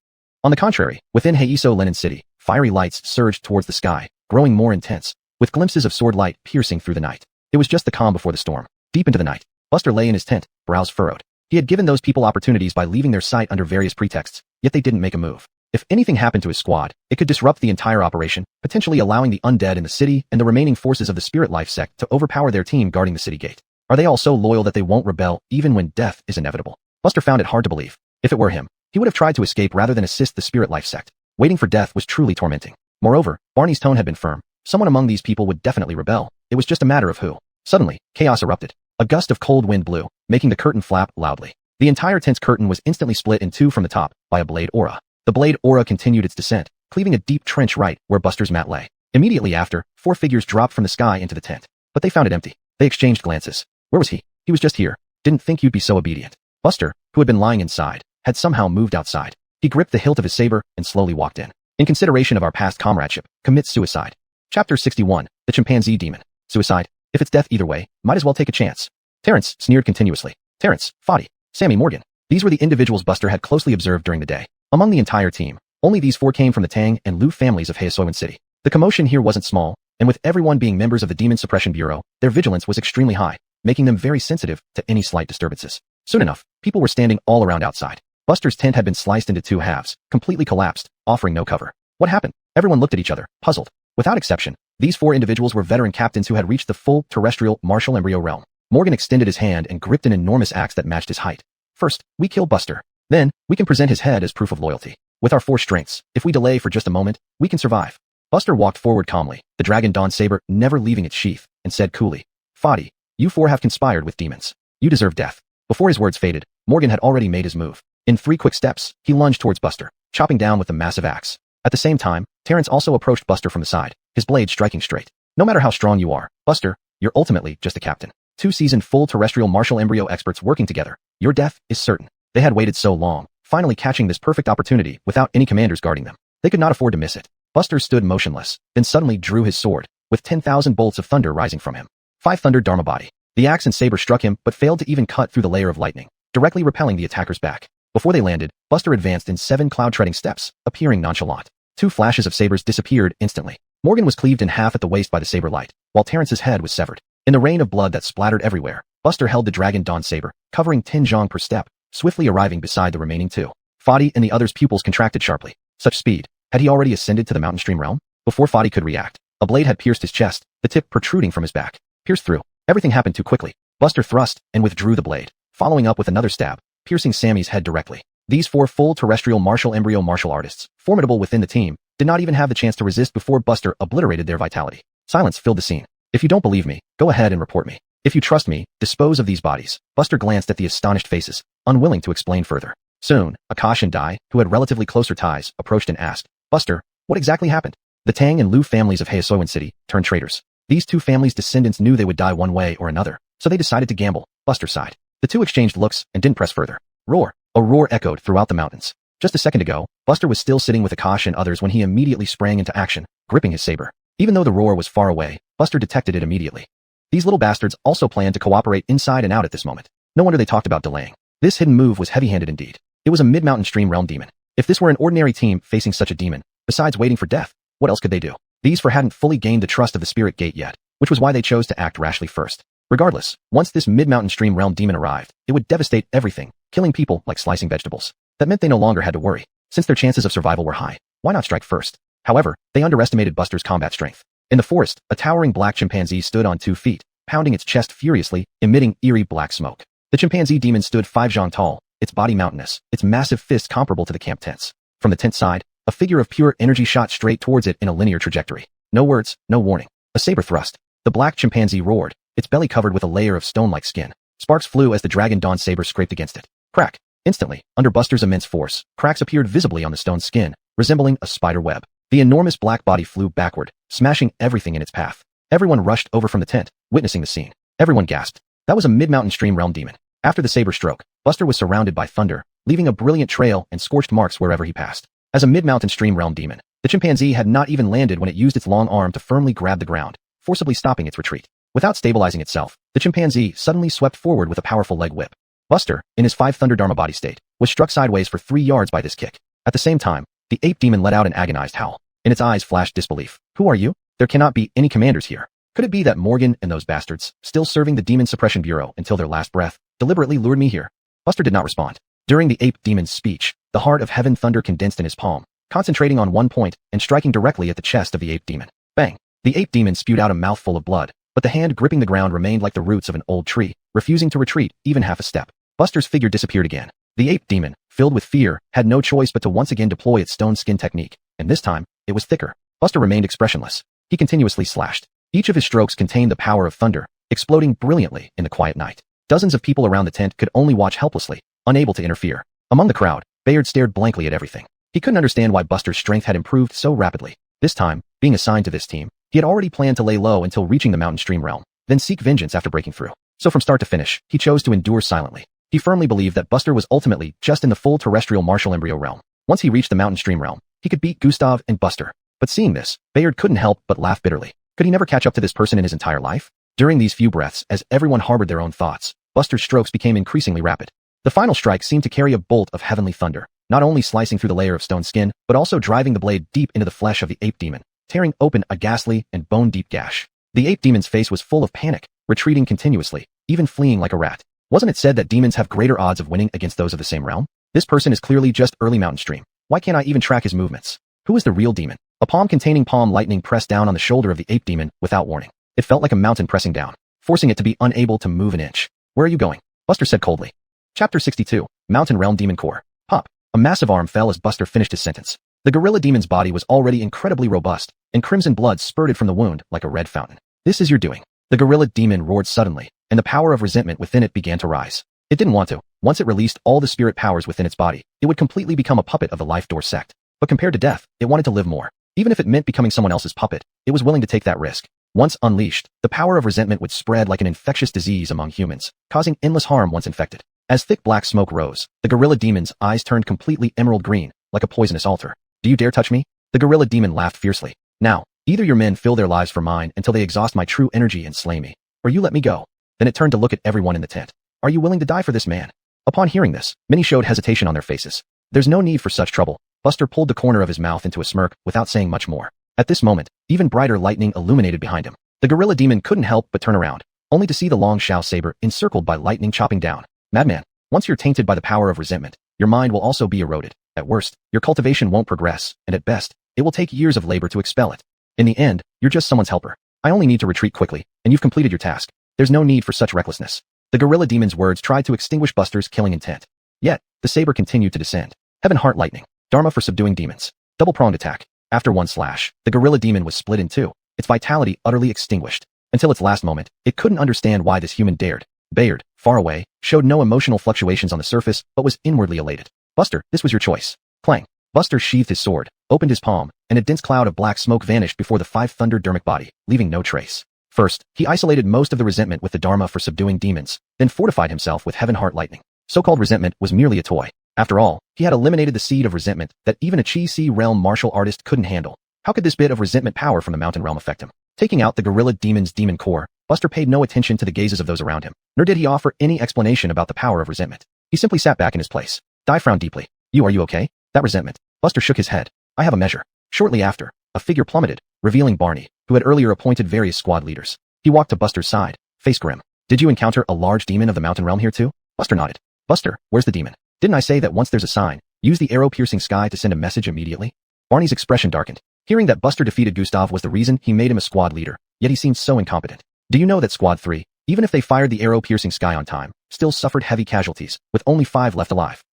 On the contrary, within Heiso Linen City, fiery lights surged towards the sky, growing more intense, with glimpses of sword light piercing through the night. It was just the calm before the storm. Deep into the night, Buster lay in his tent, brows furrowed. He had given those people opportunities by leaving their sight under various pretexts, yet they didn't make a move. If anything happened to his squad, it could disrupt the entire operation, potentially allowing the undead in the city and the remaining forces of the Spirit Life sect to overpower their team guarding the city gate. Are they all so loyal that they won't rebel even when death is inevitable? Buster found it hard to believe. If it were him, he would have tried to escape rather than assist the Spirit Life sect. Waiting for death was truly tormenting. Moreover, Barney's tone had been firm. Someone among these people would definitely rebel. It was just a matter of who. Suddenly, chaos erupted. A gust of cold wind blew, making the curtain flap loudly. The entire tent's curtain was instantly split in 2 from the top by a blade aura. The blade aura continued its descent, cleaving a deep trench right where Buster's mat lay. Immediately after, 4 figures dropped from the sky into the tent. But they found it empty. They exchanged glances. Where was he? He was just here. Didn't think you'd be so obedient. Buster, who had been lying inside, had somehow moved outside. He gripped the hilt of his saber and slowly walked in. In consideration of our past comradeship, commit suicide. Chapter 61, The Chimpanzee Demon. Suicide? If it's death either way, might as well take a chance. Terrence sneered continuously. Terrence, Foddy, Sammy Morgan. These were the individuals Buster had closely observed during the day. Among the entire team, only these 4 came from the Tang and Lu families of Heasoan City. The commotion here wasn't small, and with everyone being members of the Demon Suppression Bureau, their vigilance was extremely high, making them very sensitive to any slight disturbances. Soon enough, people were standing all around outside. Buster's tent had been sliced into 2 halves, completely collapsed, offering no cover. What happened? Everyone looked at each other, puzzled. Without exception, these 4 individuals were veteran captains who had reached the full terrestrial martial embryo realm. Morgan extended his hand and gripped an enormous axe that matched his height. First, we kill Buster. Then, we can present his head as proof of loyalty. With our 4 strengths, if we delay for just a moment, we can survive. Buster walked forward calmly, the Dragon Dawn saber never leaving its sheath, and said coolly, Foddy, you 4 have conspired with demons. You deserve death. Before his words faded, Morgan had already made his move. In 3 quick steps, he lunged towards Buster, chopping down with the massive axe. At the same time, Terrence also approached Buster from the side, his blade striking straight. No matter how strong you are, Buster, you're ultimately just a captain. 2 seasoned full terrestrial martial embryo experts working together. Your death is certain. They had waited so long, finally catching this perfect opportunity without any commanders guarding them. They could not afford to miss it. Buster stood motionless, then suddenly drew his sword, with 10,000 bolts of thunder rising from him. 5 Thunder Dharma Body. The axe and saber struck him but failed to even cut through the layer of lightning, directly repelling the attacker's back. Before they landed, Buster advanced in 7 cloud-treading steps, appearing nonchalant. 2 flashes of sabers disappeared instantly. Morgan was cleaved in half at the waist by the saber light, while Terrence's head was severed. In the rain of blood that splattered everywhere, Buster held the Dragon Dawn saber, covering 10 zhong per step, swiftly arriving beside the remaining 2. Foddy and the other's pupils contracted sharply. Such speed. Had he already ascended to the mountain stream realm? Before Foddy could react, a blade had pierced his chest, the tip protruding from his back. Pierced through. Everything happened too quickly. Buster thrust and withdrew the blade, following up with another stab, piercing Sammy's head directly. These 4 full terrestrial martial embryo martial artists, formidable within the team, did not even have the chance to resist before Buster obliterated their vitality. Silence filled the scene. If you don't believe me, go ahead and report me. If you trust me, dispose of these bodies. Buster glanced at the astonished faces, unwilling to explain further. Soon, Akash and Dai, who had relatively closer ties, approached and asked, Buster, what exactly happened? The Tang and Lu families of Heasoan City turned traitors. These 2 families' descendants knew they would die one way or another, so they decided to gamble. Buster sighed. The 2 exchanged looks and didn't press further. Roar. A roar echoed throughout the mountains. Just a second ago, Buster was still sitting with Akash and others when he immediately sprang into action, gripping his saber. Even though the roar was far away, Buster detected it immediately. These little bastards also planned to cooperate inside and out at this moment. No wonder they talked about delaying. This hidden move was heavy-handed indeed. It was a mid-mountain stream realm demon. If this were an ordinary team facing such a demon, besides waiting for death, what else could they do? These 4 hadn't fully gained the trust of the Spirit Gate yet, which was why they chose to act rashly first. Regardless, once this mid-mountain stream realm demon arrived, it would devastate everything, killing people like slicing vegetables. That meant they no longer had to worry. Since their chances of survival were high, why not strike first? However, they underestimated Buster's combat strength. In the forest, a towering black chimpanzee stood on 2 feet, pounding its chest furiously, emitting eerie black smoke. The chimpanzee demon stood 5 zhong tall, its body mountainous, its massive fist comparable to the camp tents. From the tent side, a figure of pure energy shot straight towards it in a linear trajectory. No words, no warning. A saber thrust. The black chimpanzee roared, its belly covered with a layer of stone-like skin. Sparks flew as the Dragon Dawn saber scraped against it. Crack. Instantly, under Buster's immense force, cracks appeared visibly on the stone skin, resembling a spider web. The enormous black body flew backward, smashing everything in its path. Everyone rushed over from the tent, witnessing the scene. Everyone gasped. That was a mid-mountain stream realm demon. After the saber stroke, Buster was surrounded by thunder, leaving a brilliant trail and scorched marks wherever he passed. As a mid-mountain stream realm demon, the chimpanzee had not even landed when it used its long arm to firmly grab the ground, forcibly stopping its retreat. Without stabilizing itself, the chimpanzee suddenly swept forward with a powerful leg whip. Buster, in his 5 Thunder Dharma body state, was struck sideways for 3 yards by this kick. At the same time, the ape demon let out an agonized howl. In its eyes flashed disbelief. Who are you? There cannot be any commanders here. Could it be that Morgan and those bastards, still serving the Demon Suppression Bureau until their last breath, deliberately lured me here? Buster did not respond. During the ape demon's speech, the heart of heaven thunder condensed in his palm, concentrating on one point and striking directly at the chest of the ape demon. Bang! The ape demon spewed out a mouthful of blood, but the hand gripping the ground remained like the roots of an old tree, refusing to retreat even half a step. Buster's figure disappeared again. The ape demon, filled with fear, had no choice but to once again deploy its stone skin technique, and this time, it was thicker. Buster remained expressionless. He continuously slashed. Each of his strokes contained the power of thunder, exploding brilliantly in the quiet night. Dozens of people around the tent could only watch helplessly, unable to interfere. Among the crowd, Bayard stared blankly at everything. He couldn't understand why Buster's strength had improved so rapidly. This time, Being assigned to this team, he had already planned to lay low until reaching the mountain stream realm, then seek vengeance after breaking through. So from start to finish, he chose to endure silently. He firmly believed that Buster was ultimately just in the full terrestrial martial embryo realm. Once he reached the mountain stream realm, he could beat Gustav and Buster. But seeing this, Bayard couldn't help but laugh bitterly. Could he never catch up to this person in his entire life? During these few breaths, as everyone harbored their own thoughts, Buster's strokes became increasingly rapid. The final strike seemed to carry a bolt of heavenly thunder, not only slicing through the layer of stone skin, but also driving the blade deep into the flesh of the ape demon, tearing open a ghastly and bone-deep gash. The ape demon's face was full of panic, retreating continuously, even fleeing like a rat. Wasn't it said that demons have greater odds of winning against those of the same realm? This person is clearly just early mountain stream. Why can't I even track his movements? Who is the real demon? A palm containing palm lightning pressed down on the shoulder of the ape demon without warning. It felt like a mountain pressing down, forcing it to be unable to move an inch. Where are you going? Buster said coldly. Chapter 62, Mountain Realm Demon Core. Pop. A massive arm fell as Buster finished his sentence. The gorilla demon's body was already incredibly robust, and crimson blood spurted from the wound like a red fountain. This is your doing. The gorilla demon roared suddenly, and the power of resentment within it began to rise. It didn't want to. Once it released all the spirit powers within its body, it would completely become a puppet of the Life Door sect. But compared to death, it wanted to live more. Even if it meant becoming someone else's puppet, it was willing to take that risk. Once unleashed, the power of resentment would spread like an infectious disease among humans, causing endless harm once infected. As thick black smoke rose, the gorilla demon's eyes turned completely emerald green, like a poisonous altar. Do you dare touch me? The gorilla demon laughed fiercely. Now, either your men fill their lives for mine until they exhaust my true energy and slay me, or you let me go. Then it turned to look at everyone in the tent. Are you willing to die for this man? Upon hearing this, many showed hesitation on their faces. There's no need for such trouble. Buster pulled the corner of his mouth into a smirk without saying much more. At this moment, even brighter lightning illuminated behind him. The gorilla demon couldn't help but turn around, only to see the long Shao saber encircled by lightning chopping down. Madman, once you're tainted by the power of resentment, your mind will also be eroded. At worst, your cultivation won't progress, and at best, it will take years of labor to expel it. In the end, you're just someone's helper. I only need to retreat quickly, and you've completed your task. There's no need for such recklessness. The gorilla demon's words tried to extinguish Buster's killing intent. Yet, the saber continued to descend. Heaven Heart Lightning. Dharma for subduing demons. Double-pronged attack. After one slash, the gorilla demon was split in two, its vitality utterly extinguished. Until its last moment, it couldn't understand why this human dared. Bayard, far away, showed no emotional fluctuations on the surface, but was inwardly elated. Buster, this was your choice. Clang. Buster sheathed his sword, opened his palm, and a dense cloud of black smoke vanished before the five-thundered dermic body, leaving no trace. First, he isolated most of the resentment with the Dharma for subduing demons, then fortified himself with Heaven Heart Lightning. So-called resentment was merely a toy. After all, he had eliminated the seed of resentment that even a Chi Si realm martial artist couldn't handle. How could this bit of resentment power from the mountain realm affect him? Taking out the gorilla demon's demon core, Buster paid no attention to the gazes of those around him, nor did he offer any explanation about the power of resentment. He simply sat back in his place. Dai frowned deeply. Are you okay? That resentment. Buster shook his head. I have a measure. Shortly after, a figure plummeted, revealing Barney, who had earlier appointed various squad leaders. He walked to Buster's side, face grim. Did you encounter a large demon of the mountain realm here too? Buster nodded. Buster, where's the demon? Didn't I say that once there's a sign, use the arrow-piercing sky to send a message immediately? Barney's expression darkened. Hearing that Buster defeated Gustav was the reason he made him a squad leader, yet he seemed so incompetent. Do you know that Squad 3, even if they fired the arrow-piercing sky on time, still suffered heavy casualties, with only 5 left alive?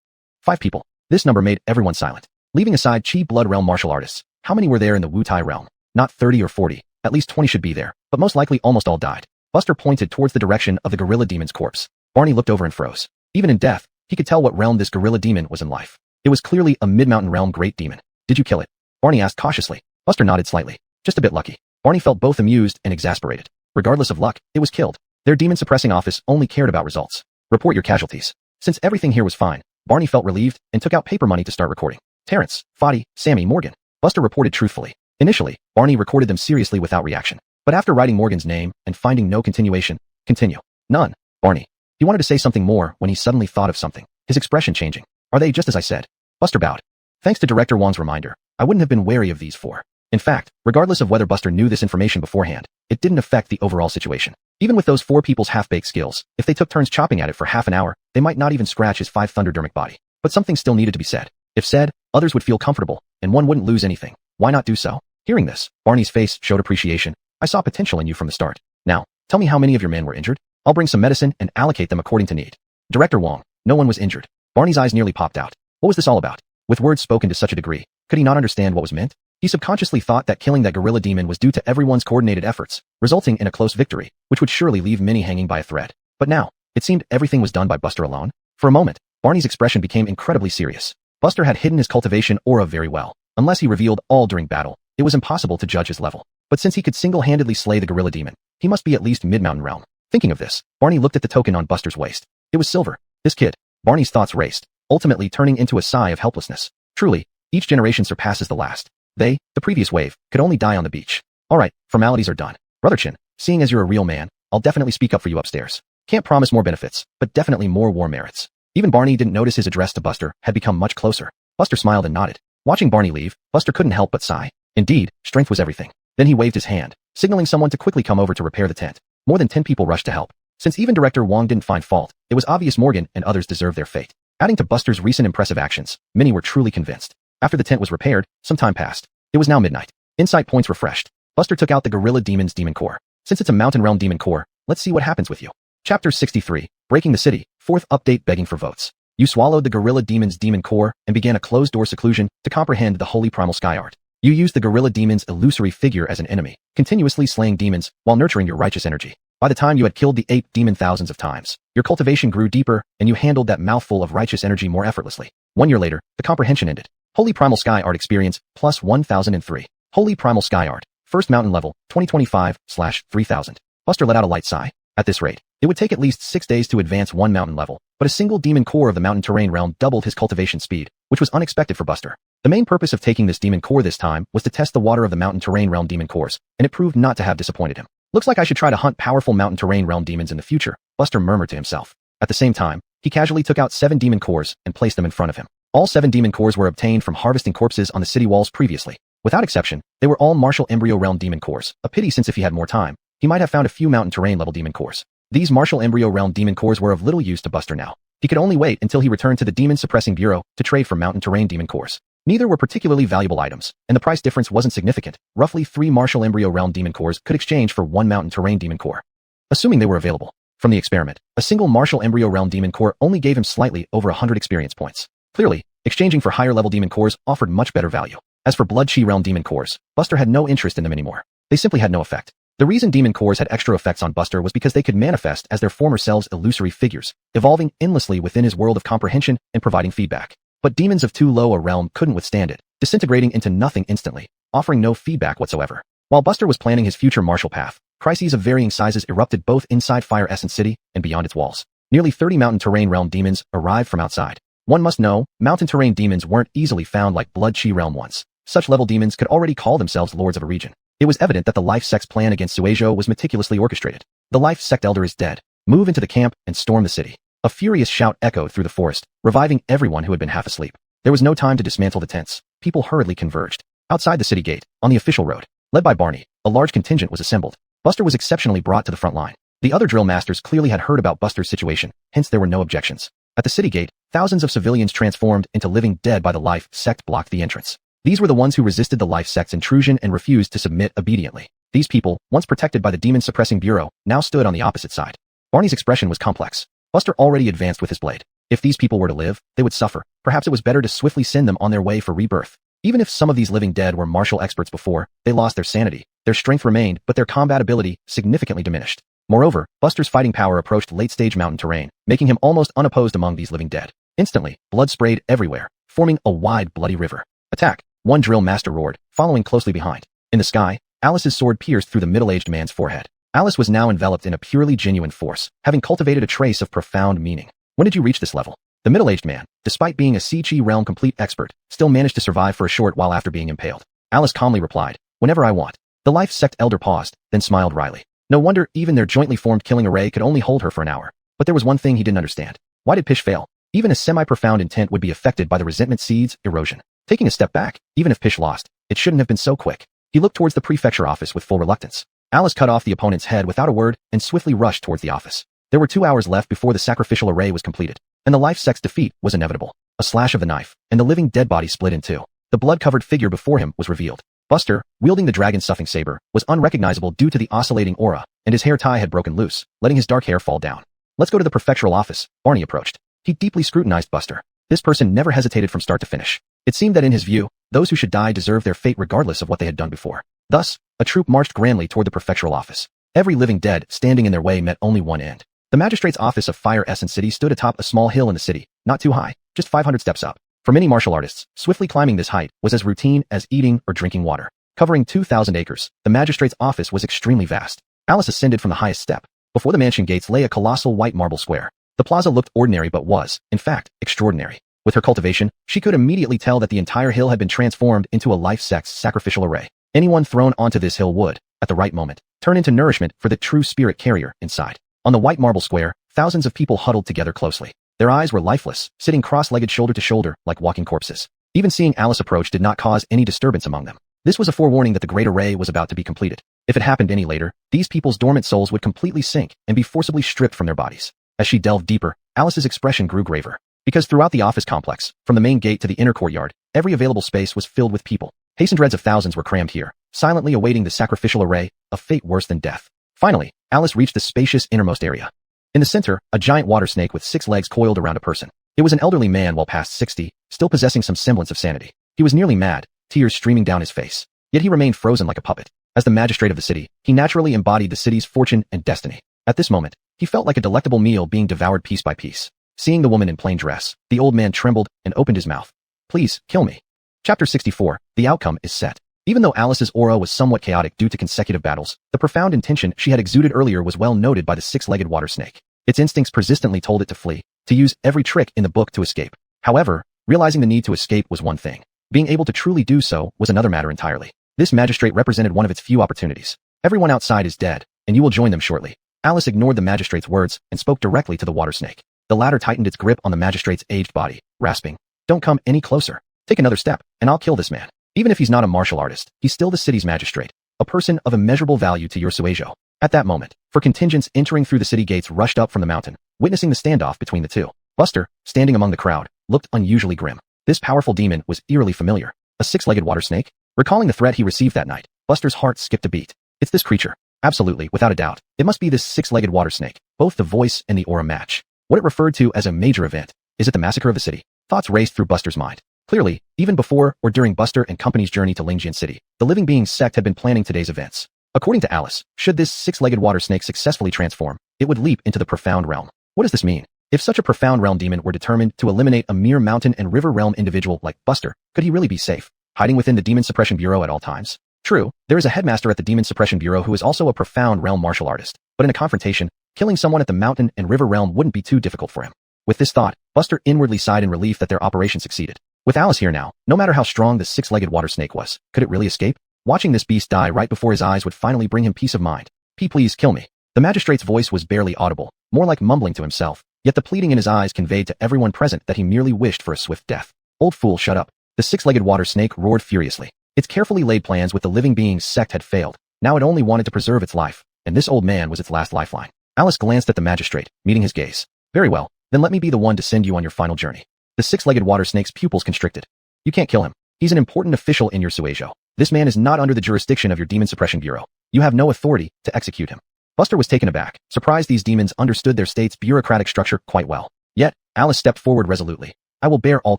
5 people. This number made everyone silent. Leaving aside Chi Blood realm martial artists, how many were there in the Wu Tai realm? Not 30 or 40, at least 20 should be there, but most likely almost all died. Buster pointed towards the direction of the gorilla demon's corpse. Barney looked over and froze. Even in death, he could tell what realm this gorilla demon was in life. It was clearly a mid-mountain realm great demon. Did you kill it? Barney asked cautiously. Buster nodded slightly. Just a bit lucky. Barney felt both amused and exasperated. Regardless of luck, it was killed. Their demon-suppressing office only cared about results. Report your casualties. Since everything here was fine, Barney felt relieved and took out paper money to start recording. Terrence, Foddy, Sammy, Morgan. Buster reported truthfully. Initially, Barney recorded them seriously without reaction. But after writing Morgan's name and finding no continuation, continue. None. Barney. He wanted to say something more when he suddenly thought of something, his expression changing. Are they just as I said? Buster bowed. Thanks to Director Wong's reminder, I wouldn't have been wary of these 4. In fact, regardless of whether Buster knew this information beforehand, it didn't affect the overall situation. Even with those 4 people's half-baked skills, if they took turns chopping at it for half an hour, they might not even scratch his 5-thunderdermic body. But something still needed to be said. If said, others would feel comfortable, and one wouldn't lose anything. Why not do so? Hearing this, Barney's face showed appreciation. I saw potential in you from the start. Now, tell me how many of your men were injured? I'll bring some medicine and allocate them according to need. Director Wong, no one was injured. Barney's eyes nearly popped out. What was this all about? With words spoken to such a degree, could he not understand what was meant? He subconsciously thought that killing that gorilla demon was due to everyone's coordinated efforts, resulting in a close victory, which would surely leave many hanging by a thread. But now, it seemed everything was done by Buster alone. For a moment, Barney's expression became incredibly serious. Buster had hidden his cultivation aura very well. Unless he revealed all during battle, it was impossible to judge his level. But since he could single-handedly slay the gorilla demon, he must be at least mid-mountain realm. Thinking of this, Barney looked at the token on Buster's waist. It was silver. This kid. Barney's thoughts raced, ultimately turning into a sigh of helplessness. Truly, each generation surpasses the last. They, the previous wave, could only die on the beach. Alright, formalities are done. Brother Chin, seeing as you're a real man, I'll definitely speak up for you upstairs. Can't promise more benefits, but definitely more war merits. Even Barney didn't notice his address to Buster had become much closer. Buster smiled and nodded. Watching Barney leave, Buster couldn't help but sigh. Indeed, strength was everything. Then he waved his hand, signaling someone to quickly come over to repair the tent. More than 10 people rushed to help. Since even Director Wong didn't find fault, it was obvious Morgan and others deserved their fate. Adding to Buster's recent impressive actions, many were truly convinced. After the tent was repaired, some time passed. It was now midnight. Insight points refreshed. Buster took out the Gorilla Demon's Demon Core. Since it's a Mountain Realm Demon Core, let's see what happens with you. Chapter 63, Breaking the City, 4th update begging for votes. You swallowed the Gorilla Demon's Demon Core and began a closed-door seclusion to comprehend the Holy Primal Sky Art. You used the Gorilla Demon's illusory figure as an enemy, continuously slaying demons while nurturing your righteous energy. By the time you had killed the ape demon thousands of times, your cultivation grew deeper and you handled that mouthful of righteous energy more effortlessly. 1 year later, the comprehension ended. Holy Primal Sky Art experience plus 1003. Holy Primal Sky Art, first mountain level, 2025/3000. Buster let out a light sigh. At this rate, it would take at least 6 days to advance 1 mountain level, but a single demon core of the mountain terrain realm doubled his cultivation speed, which was unexpected for Buster. The main purpose of taking this demon core this time was to test the water of the mountain terrain realm demon cores, and it proved not to have disappointed him. Looks like I should try to hunt powerful mountain terrain realm demons in the future, Buster murmured to himself. At the same time, he casually took out 7 demon cores and placed them in front of him. All 7 demon cores were obtained from harvesting corpses on the city walls previously. Without exception, they were all martial embryo realm demon cores, a pity since if he had more time, he might have found a few mountain terrain level demon cores. These martial embryo realm demon cores were of little use to Buster now. He could only wait until he returned to the Demon Suppressing Bureau to trade for mountain terrain demon cores. Neither were particularly valuable items, and the price difference wasn't significant. Roughly 3 martial embryo realm demon cores could exchange for 1 mountain terrain demon core. Assuming they were available. From the experiment, a single martial embryo realm demon core only gave him slightly over 100 experience points. Clearly, exchanging for higher level demon cores offered much better value. As for Blood Chi realm demon cores, Buster had no interest in them anymore. They simply had no effect. The reason demon cores had extra effects on Buster was because they could manifest as their former selves illusory figures, evolving endlessly within his world of comprehension and providing feedback. But demons of too low a realm couldn't withstand it, disintegrating into nothing instantly, offering no feedback whatsoever. While Buster was planning his future martial path, crises of varying sizes erupted both inside Fire Essence City and beyond its walls. Nearly 30 mountain terrain realm demons arrived from outside. One must know, mountain terrain demons weren't easily found like Blood Chi realm ones. Such level demons could already call themselves lords of a region. It was evident that the Life Sect's plan against Suejo was meticulously orchestrated. The Life Sect Elder is dead. Move into the camp and storm the city. A furious shout echoed through the forest, reviving everyone who had been half asleep. There was no time to dismantle the tents. People hurriedly converged. Outside the city gate, on the official road, led by Barney, a large contingent was assembled. Buster was exceptionally brought to the front line. The other drill masters clearly had heard about Buster's situation, hence there were no objections. At the city gate, thousands of civilians transformed into living dead by the Life Sect blocked the entrance. These were the ones who resisted the Life Sect's intrusion and refused to submit obediently. These people, once protected by the Demon Suppressing Bureau, now stood on the opposite side. Barney's expression was complex. Buster already advanced with his blade. If these people were to live, they would suffer. Perhaps it was better to swiftly send them on their way for rebirth. Even if some of these living dead were martial experts before, they lost their sanity. Their strength remained, but their combat ability significantly diminished. Moreover, Buster's fighting power approached late-stage mountain terrain, making him almost unopposed among these living dead. Instantly, blood sprayed everywhere, forming a wide bloody river. Attack! One drill master roared, following closely behind. In the sky, Alice's sword pierced through the middle-aged man's forehead. Alice was now enveloped in a purely genuine force, having cultivated a trace of profound meaning. When did you reach this level? The middle-aged man, despite being a Chi realm complete expert, still managed to survive for a short while after being impaled. Alice calmly replied, whenever I want. The Life Sect elder paused, then smiled wryly. No wonder even their jointly formed killing array could only hold her for an hour. But there was one thing he didn't understand. Why did Pish fail? Even a semi-profound intent would be affected by the resentment seed's erosion. Taking a step back, even if Pish lost, it shouldn't have been so quick. He looked towards the prefecture office with full reluctance. Alice cut off the opponent's head without a word and swiftly rushed towards the office. There were 2 hours left before the sacrificial array was completed, and the Life Sect's defeat was inevitable. A slash of the knife, and the living dead body split in two. The blood-covered figure before him was revealed. Buster, wielding the dragon-suffing saber, was unrecognizable due to the oscillating aura, and his hair tie had broken loose, letting his dark hair fall down. Let's go to the prefectural office, Barney approached. He deeply scrutinized Buster. This person never hesitated from start to finish. It seemed that in his view, those who should die deserved their fate regardless of what they had done before. Thus, a troop marched grandly toward the prefectural office. Every living dead standing in their way met only one end. The magistrate's office of Fire Essence City stood atop a small hill in the city, not too high, just 500 steps up. For many martial artists, swiftly climbing this height was as routine as eating or drinking water. covering 2,000 acres. The magistrate's office was extremely vast. Alice ascended from the highest step. Before the mansion gates lay a colossal white marble square. The plaza looked ordinary but was, in fact, extraordinary. With her cultivation, she could immediately tell that the entire hill had been transformed into a life-sex sacrificial array. Anyone thrown onto this hill would, at the right moment, turn into nourishment for the true spirit carrier inside. On the white marble square, thousands of people huddled together closely. Their eyes were lifeless, sitting cross-legged shoulder to shoulder like walking corpses. Even seeing Alice approach did not cause any disturbance among them. This was a forewarning that the great array was about to be completed. If it happened any later, these people's dormant souls would completely sink and be forcibly stripped from their bodies. As she delved deeper, Alice's expression grew graver. Because throughout the office complex, from the main gate to the inner courtyard, every available space was filled with people. Hastened dreads of thousands were crammed here, silently awaiting the sacrificial array, a fate worse than death. Finally, Alice reached the spacious innermost area. In the center, a giant water snake with 6 legs coiled around a person. It was an elderly man well past 60, still possessing some semblance of sanity. He was nearly mad, tears streaming down his face. Yet he remained frozen like a puppet. As the magistrate of the city, he naturally embodied the city's fortune and destiny. At this moment, he felt like a delectable meal being devoured piece by piece. Seeing the woman in plain dress, the old man trembled and opened his mouth. "Please, kill me." Chapter 64, the outcome is set. Even though Alice's aura was somewhat chaotic due to consecutive battles, the profound intention she had exuded earlier was well noted by the 6-legged water snake. Its instincts persistently told it to flee, to use every trick in the book to escape. However, realizing the need to escape was one thing. Being able to truly do so was another matter entirely. This magistrate represented one of its few opportunities. Everyone outside is dead, and you will join them shortly. Alice ignored the magistrate's words and spoke directly to the water snake. The latter tightened its grip on the magistrate's aged body, rasping, "Don't come any closer. Take another step, and I'll kill this man. Even if he's not a martial artist, he's still the city's magistrate, a person of immeasurable value to your Suejo." At that moment, four contingents entering through the city gates rushed up from the mountain, witnessing the standoff between the two. Buster, standing among the crowd, looked unusually grim. This powerful demon was eerily familiar. A 6-legged water snake? Recalling the threat he received that night, Buster's heart skipped a beat. It's this creature. Absolutely, without a doubt. It must be this 6-legged water snake. Both the voice and the aura match. What it referred to as a major event. Is it the massacre of the city? Thoughts raced through Buster's mind. Clearly, even before or during Buster and company's journey to Lingjian City, the Living Beings sect had been planning today's events. According to Alice, should this 6-legged water snake successfully transform, it would leap into the profound realm. What does this mean? If such a profound realm demon were determined to eliminate a mere mountain and river realm individual like Buster, could he really be safe, hiding within the Demon Suppression Bureau at all times? True, there is a headmaster at the Demon Suppression Bureau who is also a profound realm martial artist, but in a confrontation, killing someone at the mountain and river realm wouldn't be too difficult for him. With this thought, Buster inwardly sighed in relief that their operation succeeded. With Alice here now, no matter how strong the 6-legged water snake was, could it really escape? Watching this beast die right before his eyes would finally bring him peace of mind. Please kill me." The magistrate's voice was barely audible, more like mumbling to himself, yet the pleading in his eyes conveyed to everyone present that he merely wished for a swift death. "Old fool, shut up." The 6-legged water snake roared furiously. Its carefully laid plans with the Living Beings sect had failed. Now it only wanted to preserve its life, and this old man was its last lifeline. Alice glanced at the magistrate, meeting his gaze. "Very well, then let me be the one to send you on your final journey." The 6-legged water snake's pupils constricted. "You can't kill him. He's an important official in your Suejo. This man is not under the jurisdiction of your Demon Suppression Bureau. You have no authority to execute him." Buster was taken aback, surprised these demons understood their state's bureaucratic structure quite well. Yet, Alice stepped forward resolutely. "I will bear all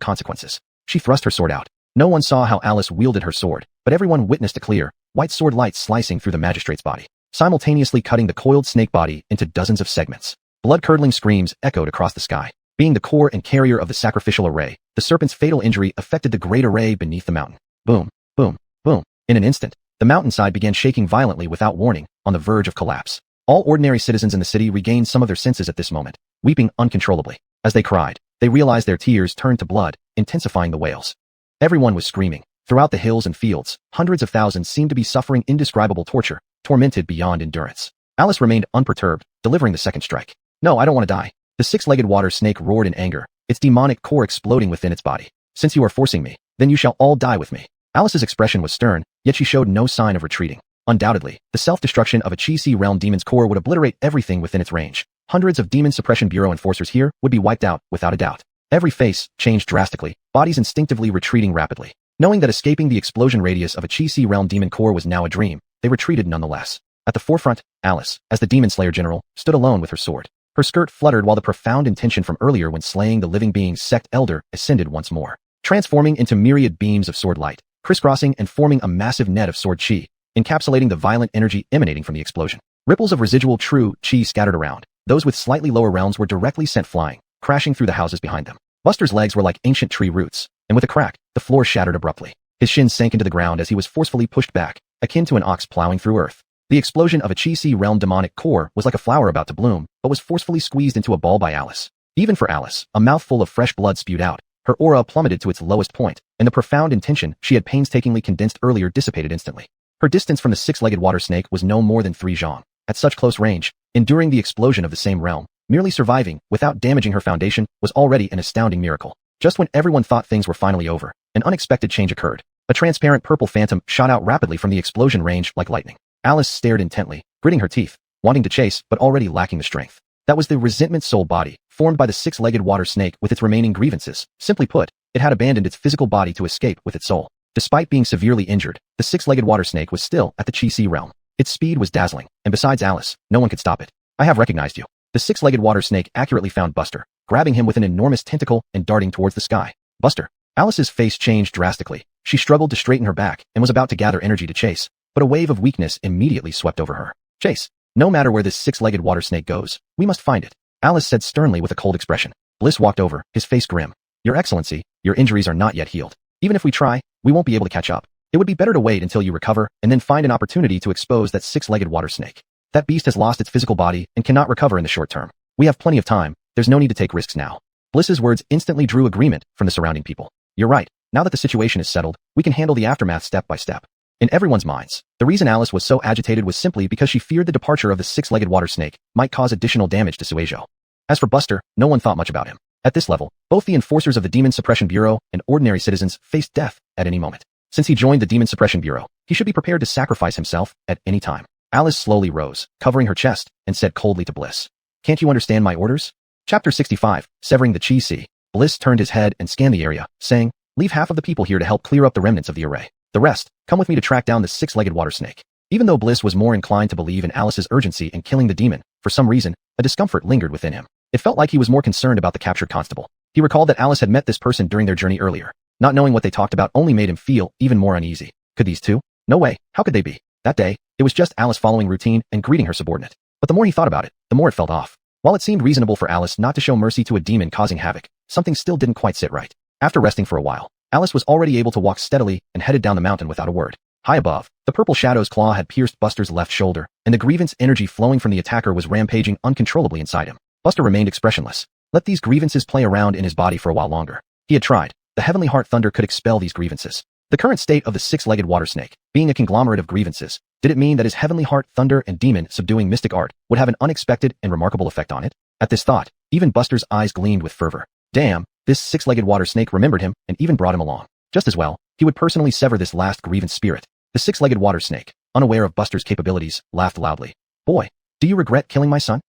consequences." She thrust her sword out. No one saw how Alice wielded her sword, but everyone witnessed a clear, white sword light slicing through the magistrate's body, simultaneously cutting the coiled snake body into dozens of segments. Blood-curdling screams echoed across the sky. Being the core and carrier of the sacrificial array, the serpent's fatal injury affected the great array beneath the mountain. Boom, boom, boom. In an instant, the mountainside began shaking violently without warning, on the verge of collapse. All ordinary citizens in the city regained some of their senses at this moment, weeping uncontrollably. As they cried, they realized their tears turned to blood, intensifying the wails. Everyone was screaming. Throughout the hills and fields, hundreds of thousands seemed to be suffering indescribable torture, tormented beyond endurance. Alice remained unperturbed, delivering the second strike. "No, I don't want to die." The 6-legged water snake roared in anger, its demonic core exploding within its body. "Since you are forcing me, then you shall all die with me." Alice's expression was stern, yet she showed no sign of retreating. Undoubtedly, the self-destruction of a Chi-Si realm demon's core would obliterate everything within its range. Hundreds of Demon Suppression Bureau enforcers here would be wiped out, without a doubt. Every face changed drastically, bodies instinctively retreating rapidly. Knowing that escaping the explosion radius of a Chi-Si realm demon core was now a dream, they retreated nonetheless. At the forefront, Alice, as the Demon Slayer General, stood alone with her sword. Her skirt fluttered while the profound intention from earlier when slaying the Living Beings sect elder ascended once more, transforming into myriad beams of sword light, crisscrossing and forming a massive net of sword chi, encapsulating the violent energy emanating from the explosion. Ripples of residual true chi scattered around. Those with slightly lower realms were directly sent flying, crashing through the houses behind them. Buster's legs were like ancient tree roots, and with a crack, the floor shattered abruptly. His shins sank into the ground as he was forcefully pushed back, akin to an ox plowing through earth. The explosion of a Chi-Si realm demonic core was like a flower about to bloom, but was forcefully squeezed into a ball by Alice. Even for Alice, a mouthful of fresh blood spewed out. Her aura plummeted to its lowest point, and the profound intention she had painstakingly condensed earlier dissipated instantly. Her distance from the six-legged water snake was no more than 3 zhang. At such close range, enduring the explosion of the same realm, merely surviving without damaging her foundation was already an astounding miracle. Just when everyone thought things were finally over, an unexpected change occurred. A transparent purple phantom shot out rapidly from the explosion range like lightning. Alice stared intently, gritting her teeth, wanting to chase but already lacking the strength. That was the resentment soul body, formed by the six-legged water snake with its remaining grievances. Simply put, it had abandoned its physical body to escape with its soul. Despite being severely injured, the six-legged water snake was still at the Chi-Si realm. Its speed was dazzling, and besides Alice, no one could stop it. I have recognized you. The six-legged water snake accurately found Buster, grabbing him with an enormous tentacle and darting towards the sky. Buster. Alice's face changed drastically. She struggled to straighten her back and was about to gather energy to chase, but a wave of weakness immediately swept over her. Chase. No matter where this six-legged water snake goes, we must find it, Alice said sternly with a cold expression. Bliss walked over, his face grim. Your Excellency, your injuries are not yet healed. Even if we try, we won't be able to catch up. It would be better to wait until you recover and then find an opportunity to expose that six-legged water snake. That beast has lost its physical body and cannot recover in the short term. We have plenty of time. There's no need to take risks now. Bliss's words instantly drew agreement from the surrounding people. You're right. Now that the situation is settled, we can handle the aftermath step by step. In everyone's minds, the reason Alice was so agitated was simply because she feared the departure of the six-legged water snake might cause additional damage to Suizhou. As for Buster, no one thought much about him. At this level, both the enforcers of the Demon Suppression Bureau and ordinary citizens faced death at any moment. Since he joined the Demon Suppression Bureau, he should be prepared to sacrifice himself at any time. Alice slowly rose, covering her chest, and said coldly to Bliss, "Can't you understand my orders?" Chapter 65, Severing the Chi-Si. Bliss turned his head and scanned the area, saying, "Leave half of the people here to help clear up the remnants of the array. The rest, come with me to track down the six-legged water snake." Even though Bliss was more inclined to believe in Alice's urgency in killing the demon, for some reason, a discomfort lingered within him. It felt like he was more concerned about the captured constable. He recalled that Alice had met this person during their journey earlier. Not knowing what they talked about only made him feel even more uneasy. Could these two? No way. How could they be? That day, it was just Alice following routine and greeting her subordinate. But the more he thought about it, the more it felt off. While it seemed reasonable for Alice not to show mercy to a demon causing havoc, something still didn't quite sit right. After resting for a while, Alice was already able to walk steadily and headed down the mountain without a word. High above, the purple shadow's claw had pierced Buster's left shoulder, and the grievance energy flowing from the attacker was rampaging uncontrollably inside him. Buster remained expressionless. Let these grievances play around in his body for a while longer. He had tried. The Heavenly Heart Thunder could expel these grievances. The current state of the six-legged water snake, being a conglomerate of grievances, did it mean that his Heavenly Heart Thunder and demon subduing mystic art would have an unexpected and remarkable effect on it? At this thought, even Buster's eyes gleamed with fervor. Damn, this six-legged water snake remembered him and even brought him along. Just as well, he would personally sever this last grievance spirit. The six-legged water snake, unaware of Buster's capabilities, laughed loudly. Boy, do you regret killing my son?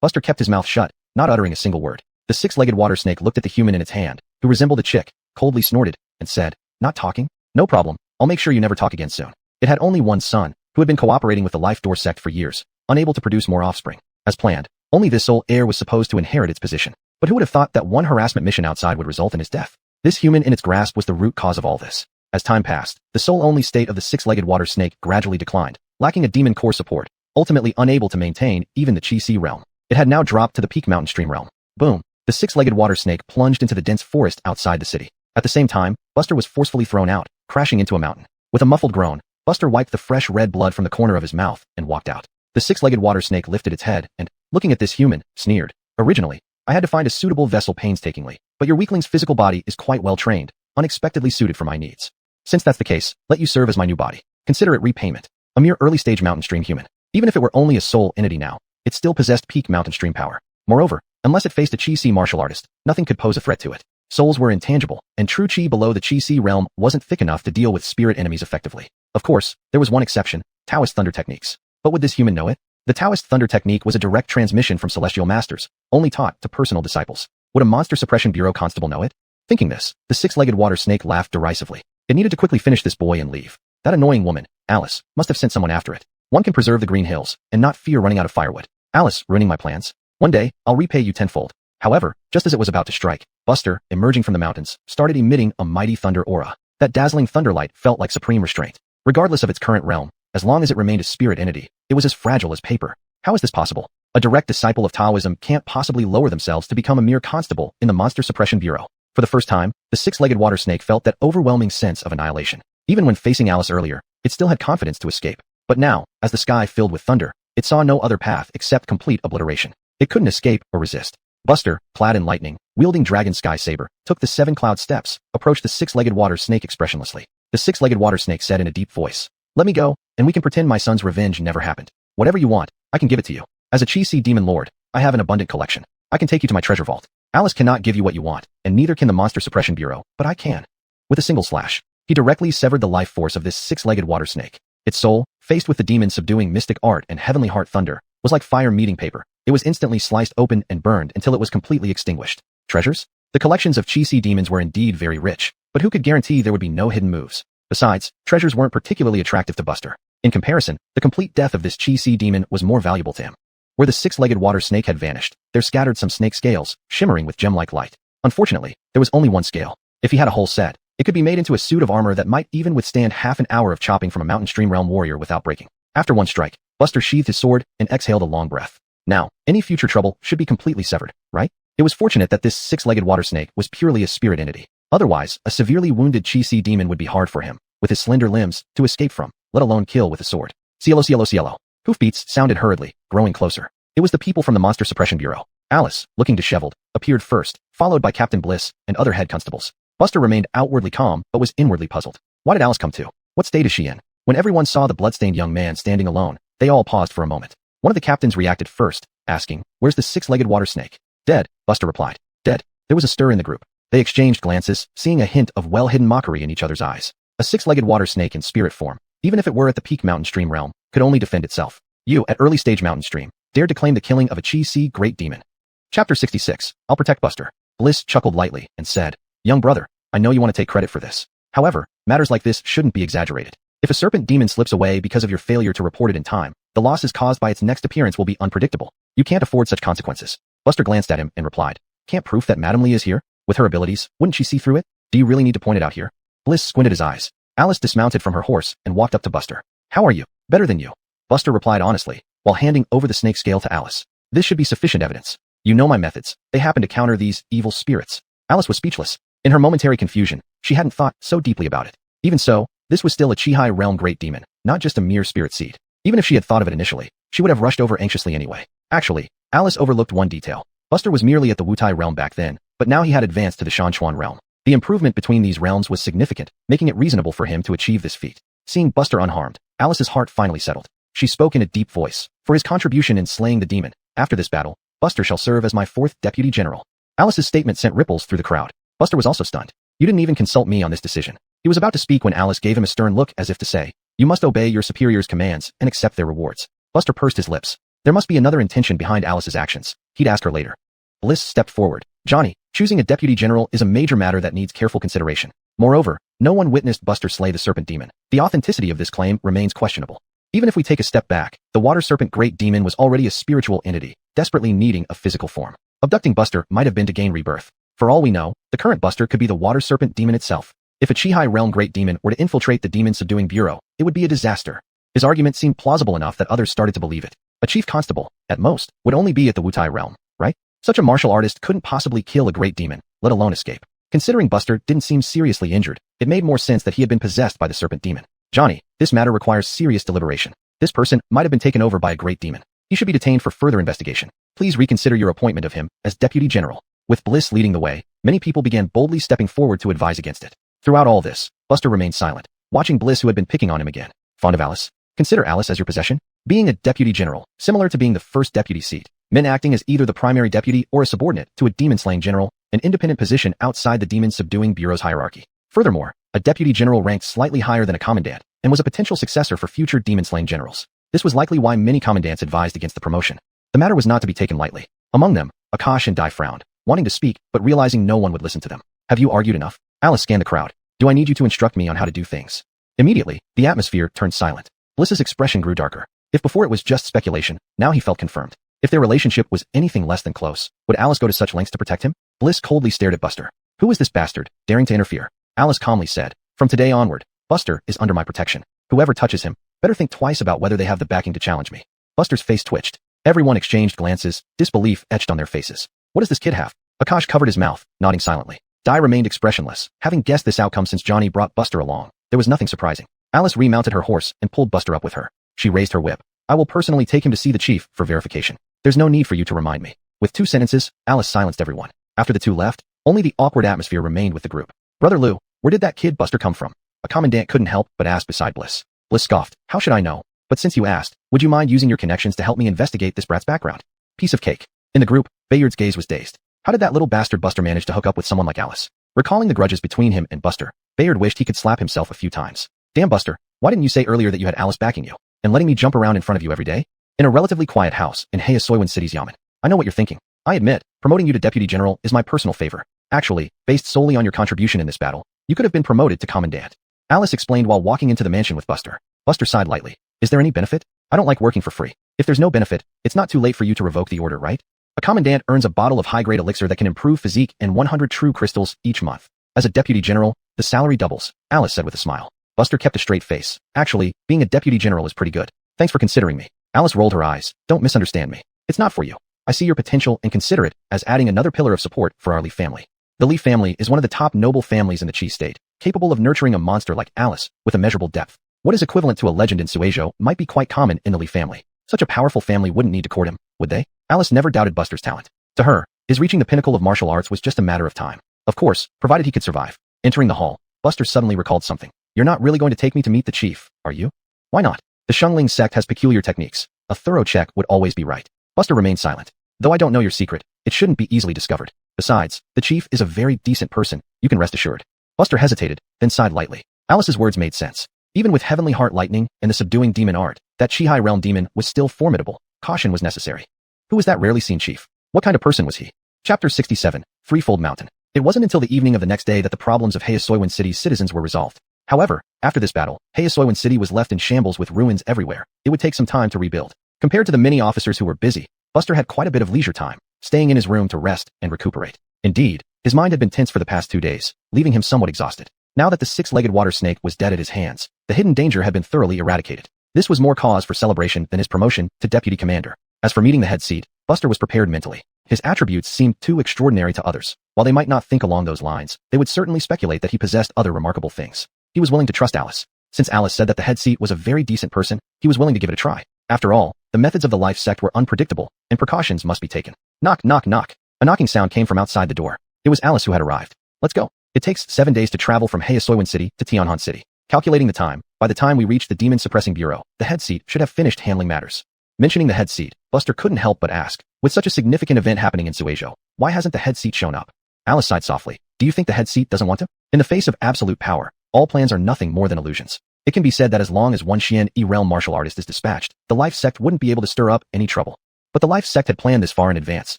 Buster kept his mouth shut, not uttering a single word. The six-legged water snake looked at the human in its hand, who resembled a chick, coldly snorted, and said, "Not talking? No problem. I'll make sure you never talk again soon." It had only one son, who had been cooperating with the Life Door sect for years, unable to produce more offspring. As planned, only this sole heir was supposed to inherit its position. But who would have thought that one harassment mission outside would result in his death? This human in its grasp was the root cause of all this. As time passed, the soul-only state of the six-legged water snake gradually declined, lacking a demon core support, ultimately unable to maintain even the Chi-Si realm. It had now dropped to the peak mountain stream realm. Boom. The six-legged water snake plunged into the dense forest outside the city. At the same time, Buster was forcefully thrown out, crashing into a mountain. With a muffled groan, Buster wiped the fresh red blood from the corner of his mouth and walked out. The six-legged water snake lifted its head and, looking at this human, sneered. Originally, I had to find a suitable vessel painstakingly, but your weakling's physical body is quite well trained, unexpectedly suited for my needs. Since that's the case, let you serve as my new body. Consider it repayment. A mere early-stage mountain stream human. Even if it were only a soul entity now, it still possessed peak mountain stream power. Moreover, unless it faced a Chi-Si martial artist, nothing could pose a threat to it. Souls were intangible, and true Chi below the Chi-Si realm wasn't thick enough to deal with spirit enemies effectively. Of course, there was one exception, Taoist thunder techniques. But would this human know it? The Taoist thunder technique was a direct transmission from celestial masters, only taught to personal disciples. Would a Monster Suppression Bureau constable know it? Thinking this, the six-legged water snake laughed derisively. It needed to quickly finish this boy and leave. That annoying woman, Alice, must have sent someone after it. One can preserve the Green Hills, and not fear running out of firewood. Alice, ruining my plans. One day, I'll repay you tenfold. However, just as it was about to strike, Buster, emerging from the mountains, started emitting a mighty thunder aura. That dazzling thunderlight felt like supreme restraint. Regardless of its current realm, as long as it remained a spirit entity, it was as fragile as paper. How is this possible? A direct disciple of Taoism can't possibly lower themselves to become a mere constable in the Monster Suppression Bureau. For the first time, the six-legged water snake felt that overwhelming sense of annihilation. Even when facing Alice earlier, it still had confidence to escape. But now, as the sky filled with thunder, it saw no other path except complete obliteration. It couldn't escape or resist. Buster, clad in lightning, wielding dragon sky saber, took the 7 cloud steps, approached the six-legged water snake expressionlessly. The six-legged water snake said in a deep voice, "Let me go, and we can pretend my son's revenge never happened. Whatever you want, I can give it to you. As a Chi-Si demon lord, I have an abundant collection. I can take you to my treasure vault. Alice cannot give you what you want, and neither can the Monster Suppression Bureau, but I can." With a single slash, he directly severed the life force of this six-legged water snake. Its soul, faced with the demon subduing mystic art and heavenly heart thunder, was like fire meeting paper. It was instantly sliced open and burned until it was completely extinguished. Treasures? The collections of Chi-Si demons were indeed very rich, but who could guarantee there would be no hidden moves? Besides, treasures weren't particularly attractive to Buster. In comparison, the complete death of this Chi-Si demon was more valuable to him. Where the six-legged water snake had vanished, there scattered some snake scales, shimmering with gem-like light. Unfortunately, there was only one scale. If he had a whole set, it could be made into a suit of armor that might even withstand half an hour of chopping from a mountain stream realm warrior without breaking. After one strike, Buster sheathed his sword and exhaled a long breath. Now, any future trouble should be completely severed, right? It was fortunate that this six-legged water snake was purely a spirit entity. Otherwise, a severely wounded Chi-Si demon would be hard for him, with his slender limbs, to escape from, let alone kill with a sword. Cielo, cielo, cielo. Hoofbeats sounded hurriedly, growing closer. It was the people from the Monster Suppression Bureau. Alice, looking disheveled, appeared first, followed by Captain Bliss and other head constables. Buster remained outwardly calm, but was inwardly puzzled. Why did Alice come too? What state is she in? When everyone saw the bloodstained young man standing alone, they all paused for a moment. One of the captains reacted first, asking, "Where's the six-legged water snake?" "Dead," Buster replied. "Dead." There was a stir in the group. They exchanged glances, seeing a hint of well-hidden mockery in each other's eyes. A six-legged water snake in spirit form, even if it were at the peak mountain stream realm, could only defend itself. You, at early stage mountain stream, dared to claim the killing of a Chi-Si great demon. Chapter 66. I'll protect Buster. Bliss chuckled lightly and said, "Young brother, I know you want to take credit for this. However, matters like this shouldn't be exaggerated. If a serpent demon slips away because of your failure to report it in time, the losses caused by its next appearance will be unpredictable. You can't afford such consequences." Buster glanced at him and replied, "Can't proof that Madame Lee is here? With her abilities, wouldn't she see through it? Do you really need to point it out here?" Bliss squinted his eyes. Alice dismounted from her horse and walked up to Buster. "How are you?" "Better than you." Buster replied honestly, while handing over the snake scale to Alice. "This should be sufficient evidence. You know my methods. They happen to counter these evil spirits." Alice was speechless. In her momentary confusion, she hadn't thought so deeply about it. Even so, this was still a Chi-Hi realm great demon, not just a mere spirit seed. Even if she had thought of it initially, she would have rushed over anxiously anyway. Actually, Alice overlooked one detail. Buster was merely at the Wutai realm back then, but now he had advanced to the Shanchuan realm. The improvement between these realms was significant, making it reasonable for him to achieve this feat. Seeing Buster unharmed, Alice's heart finally settled. She spoke in a deep voice. "For his contribution in slaying the demon, after this battle, Buster shall serve as my 4th deputy general." Alice's statement sent ripples through the crowd. Buster was also stunned. "You didn't even consult me on this decision." He was about to speak when Alice gave him a stern look as if to say, "You must obey your superior's commands and accept their rewards." Buster pursed his lips. There must be another intention behind Alice's actions. He'd ask her later. Bliss stepped forward. "Johnny, choosing a deputy general is a major matter that needs careful consideration. Moreover, no one witnessed Buster slay the serpent demon. The authenticity of this claim remains questionable. Even if we take a step back, the water serpent great demon was already a spiritual entity, desperately needing a physical form. Abducting Buster might have been to gain rebirth. For all we know, the current Buster could be the water serpent demon itself. If a Chi-Hi realm great demon were to infiltrate the demon subduing bureau, it would be a disaster. His argument seemed plausible enough that others started to believe it. A chief constable, at most, would only be at the Wutai realm, right? Such a martial artist couldn't possibly kill a great demon, let alone escape. Considering Buster didn't seem seriously injured, it made more sense that he had been possessed by the serpent demon. "Johnny, this matter requires serious deliberation. This person might have been taken over by a great demon. He should be detained for further investigation. Please reconsider your appointment of him as deputy general." With Bliss leading the way, many people began boldly stepping forward to advise against it. Throughout all this, Buster remained silent, watching Bliss, who had been picking on him again. "Fond of Alice? Consider Alice as your possession." Being a deputy general, similar to being the first deputy seat, meant acting as either the primary deputy or a subordinate to a demon-slaying general, an independent position outside the demon-subduing bureau's hierarchy. Furthermore, a deputy general ranked slightly higher than a commandant, and was a potential successor for future demon-slaying generals. This was likely why many commandants advised against the promotion. The matter was not to be taken lightly. Among them, Akash and Dai frowned, wanting to speak, but realizing no one would listen to them. "Have you argued enough?" Alice scanned the crowd. "Do I need you to instruct me on how to do things?" Immediately, the atmosphere turned silent. Bliss's expression grew darker. If before it was just speculation, now he felt confirmed. If their relationship was anything less than close, would Alice go to such lengths to protect him? Bliss coldly stared at Buster. "Who is this bastard, daring to interfere?" Alice calmly said, "From today onward, Buster is under my protection. Whoever touches him, better think twice about whether they have the backing to challenge me." Buster's face twitched. Everyone exchanged glances, disbelief etched on their faces. "What does this kid have?" Akash covered his mouth, nodding silently. Dai remained expressionless, having guessed this outcome since Johnny brought Buster along. There was nothing surprising. Alice remounted her horse and pulled Buster up with her. She raised her whip. I will personally take him to see the chief for verification. There's no need for you to remind me. With 2 sentences, Alice silenced everyone. After the two left, only the awkward atmosphere remained with the group. Brother Lou, where did that kid Buster come from? A commandant couldn't help but ask beside Bliss. Bliss scoffed. How should I know? But since you asked, would you mind using your connections to help me investigate this brat's background? Piece of cake. In the group, Bayard's gaze was dazed. How did that little bastard Buster manage to hook up with someone like Alice? Recalling the grudges between him and Buster, Bayard wished he could slap himself a few times. Damn Buster, why didn't you say earlier that you had Alice backing you, and letting me jump around in front of you every day? In a relatively quiet house in Hayasoywan City's Yamen. I know what you're thinking. I admit, promoting you to Deputy General is my personal favor. Actually, based solely on your contribution in this battle, you could have been promoted to Commandant. Alice explained while walking into the mansion with Buster. Buster sighed lightly. Is there any benefit? I don't like working for free. If there's no benefit, it's not too late for you to revoke the order, right? A Commandant earns a bottle of high-grade elixir that can improve physique and 100 true crystals each month. As a Deputy General, the salary doubles, Alice said with a smile. Buster kept a straight face. Actually, being a Deputy General is pretty good. Thanks for considering me. Alice rolled her eyes. Don't misunderstand me. It's not for you. I see your potential and consider it as adding another pillar of support for our Lee family. The Lee family is one of the top noble families in the Chi state, capable of nurturing a monster like Alice with immeasurable depth. What is equivalent to a legend in Suizhou might be quite common in the Lee family. Such a powerful family wouldn't need to court him, would they? Alice never doubted Buster's talent. To her, his reaching the pinnacle of martial arts was just a matter of time. Of course, provided he could survive. Entering the hall, Buster suddenly recalled something. You're not really going to take me to meet the chief, are you? Why not? The Shungling sect has peculiar techniques. A thorough check would always be right. Buster remained silent. Though I don't know your secret, it shouldn't be easily discovered. Besides, the chief is a very decent person, you can rest assured. Buster hesitated, then sighed lightly. Alice's words made sense. Even with Heavenly Heart Lightning and the subduing demon art, that Chi-High Realm demon was still formidable. Caution was necessary. Who was that rarely seen chief? What kind of person was he? Chapter 67, Threefold Mountain. It wasn't until the evening of the next day that the problems of Hayasoywan City's citizens were resolved. However, after this battle, Hayasoywan City was left in shambles with ruins everywhere. It would take some time to rebuild. Compared to the many officers who were busy, Buster had quite a bit of leisure time, staying in his room to rest and recuperate. Indeed, his mind had been tense for the past 2 days, leaving him somewhat exhausted. Now that the 6-legged water snake was dead at his hands, the hidden danger had been thoroughly eradicated. This was more cause for celebration than his promotion to deputy commander. As for meeting the head seat, Buster was prepared mentally. His attributes seemed too extraordinary to others. While they might not think along those lines, they would certainly speculate that he possessed other remarkable things. He was willing to trust Alice. Since Alice said that the head seat was a very decent person, he was willing to give it a try. After all, the methods of the life sect were unpredictable, and precautions must be taken. Knock, knock, knock. A knocking sound came from outside the door. It was Alice who had arrived. Let's go. It takes 7 days to travel from Hayasoywan City to Tianhan City. Calculating the time, by the time we reach the Demon Suppressing Bureau, the head seat should have finished handling matters. Mentioning the head seat, Buster couldn't help but ask, with such a significant event happening in Suizhou, why hasn't the head seat shown up? Alice sighed softly. Do you think the head seat doesn't want to? In the face of absolute power, all plans are nothing more than illusions. It can be said that as long as one Xian E-realm martial artist is dispatched, the life sect wouldn't be able to stir up any trouble. But the life sect had planned this far in advance,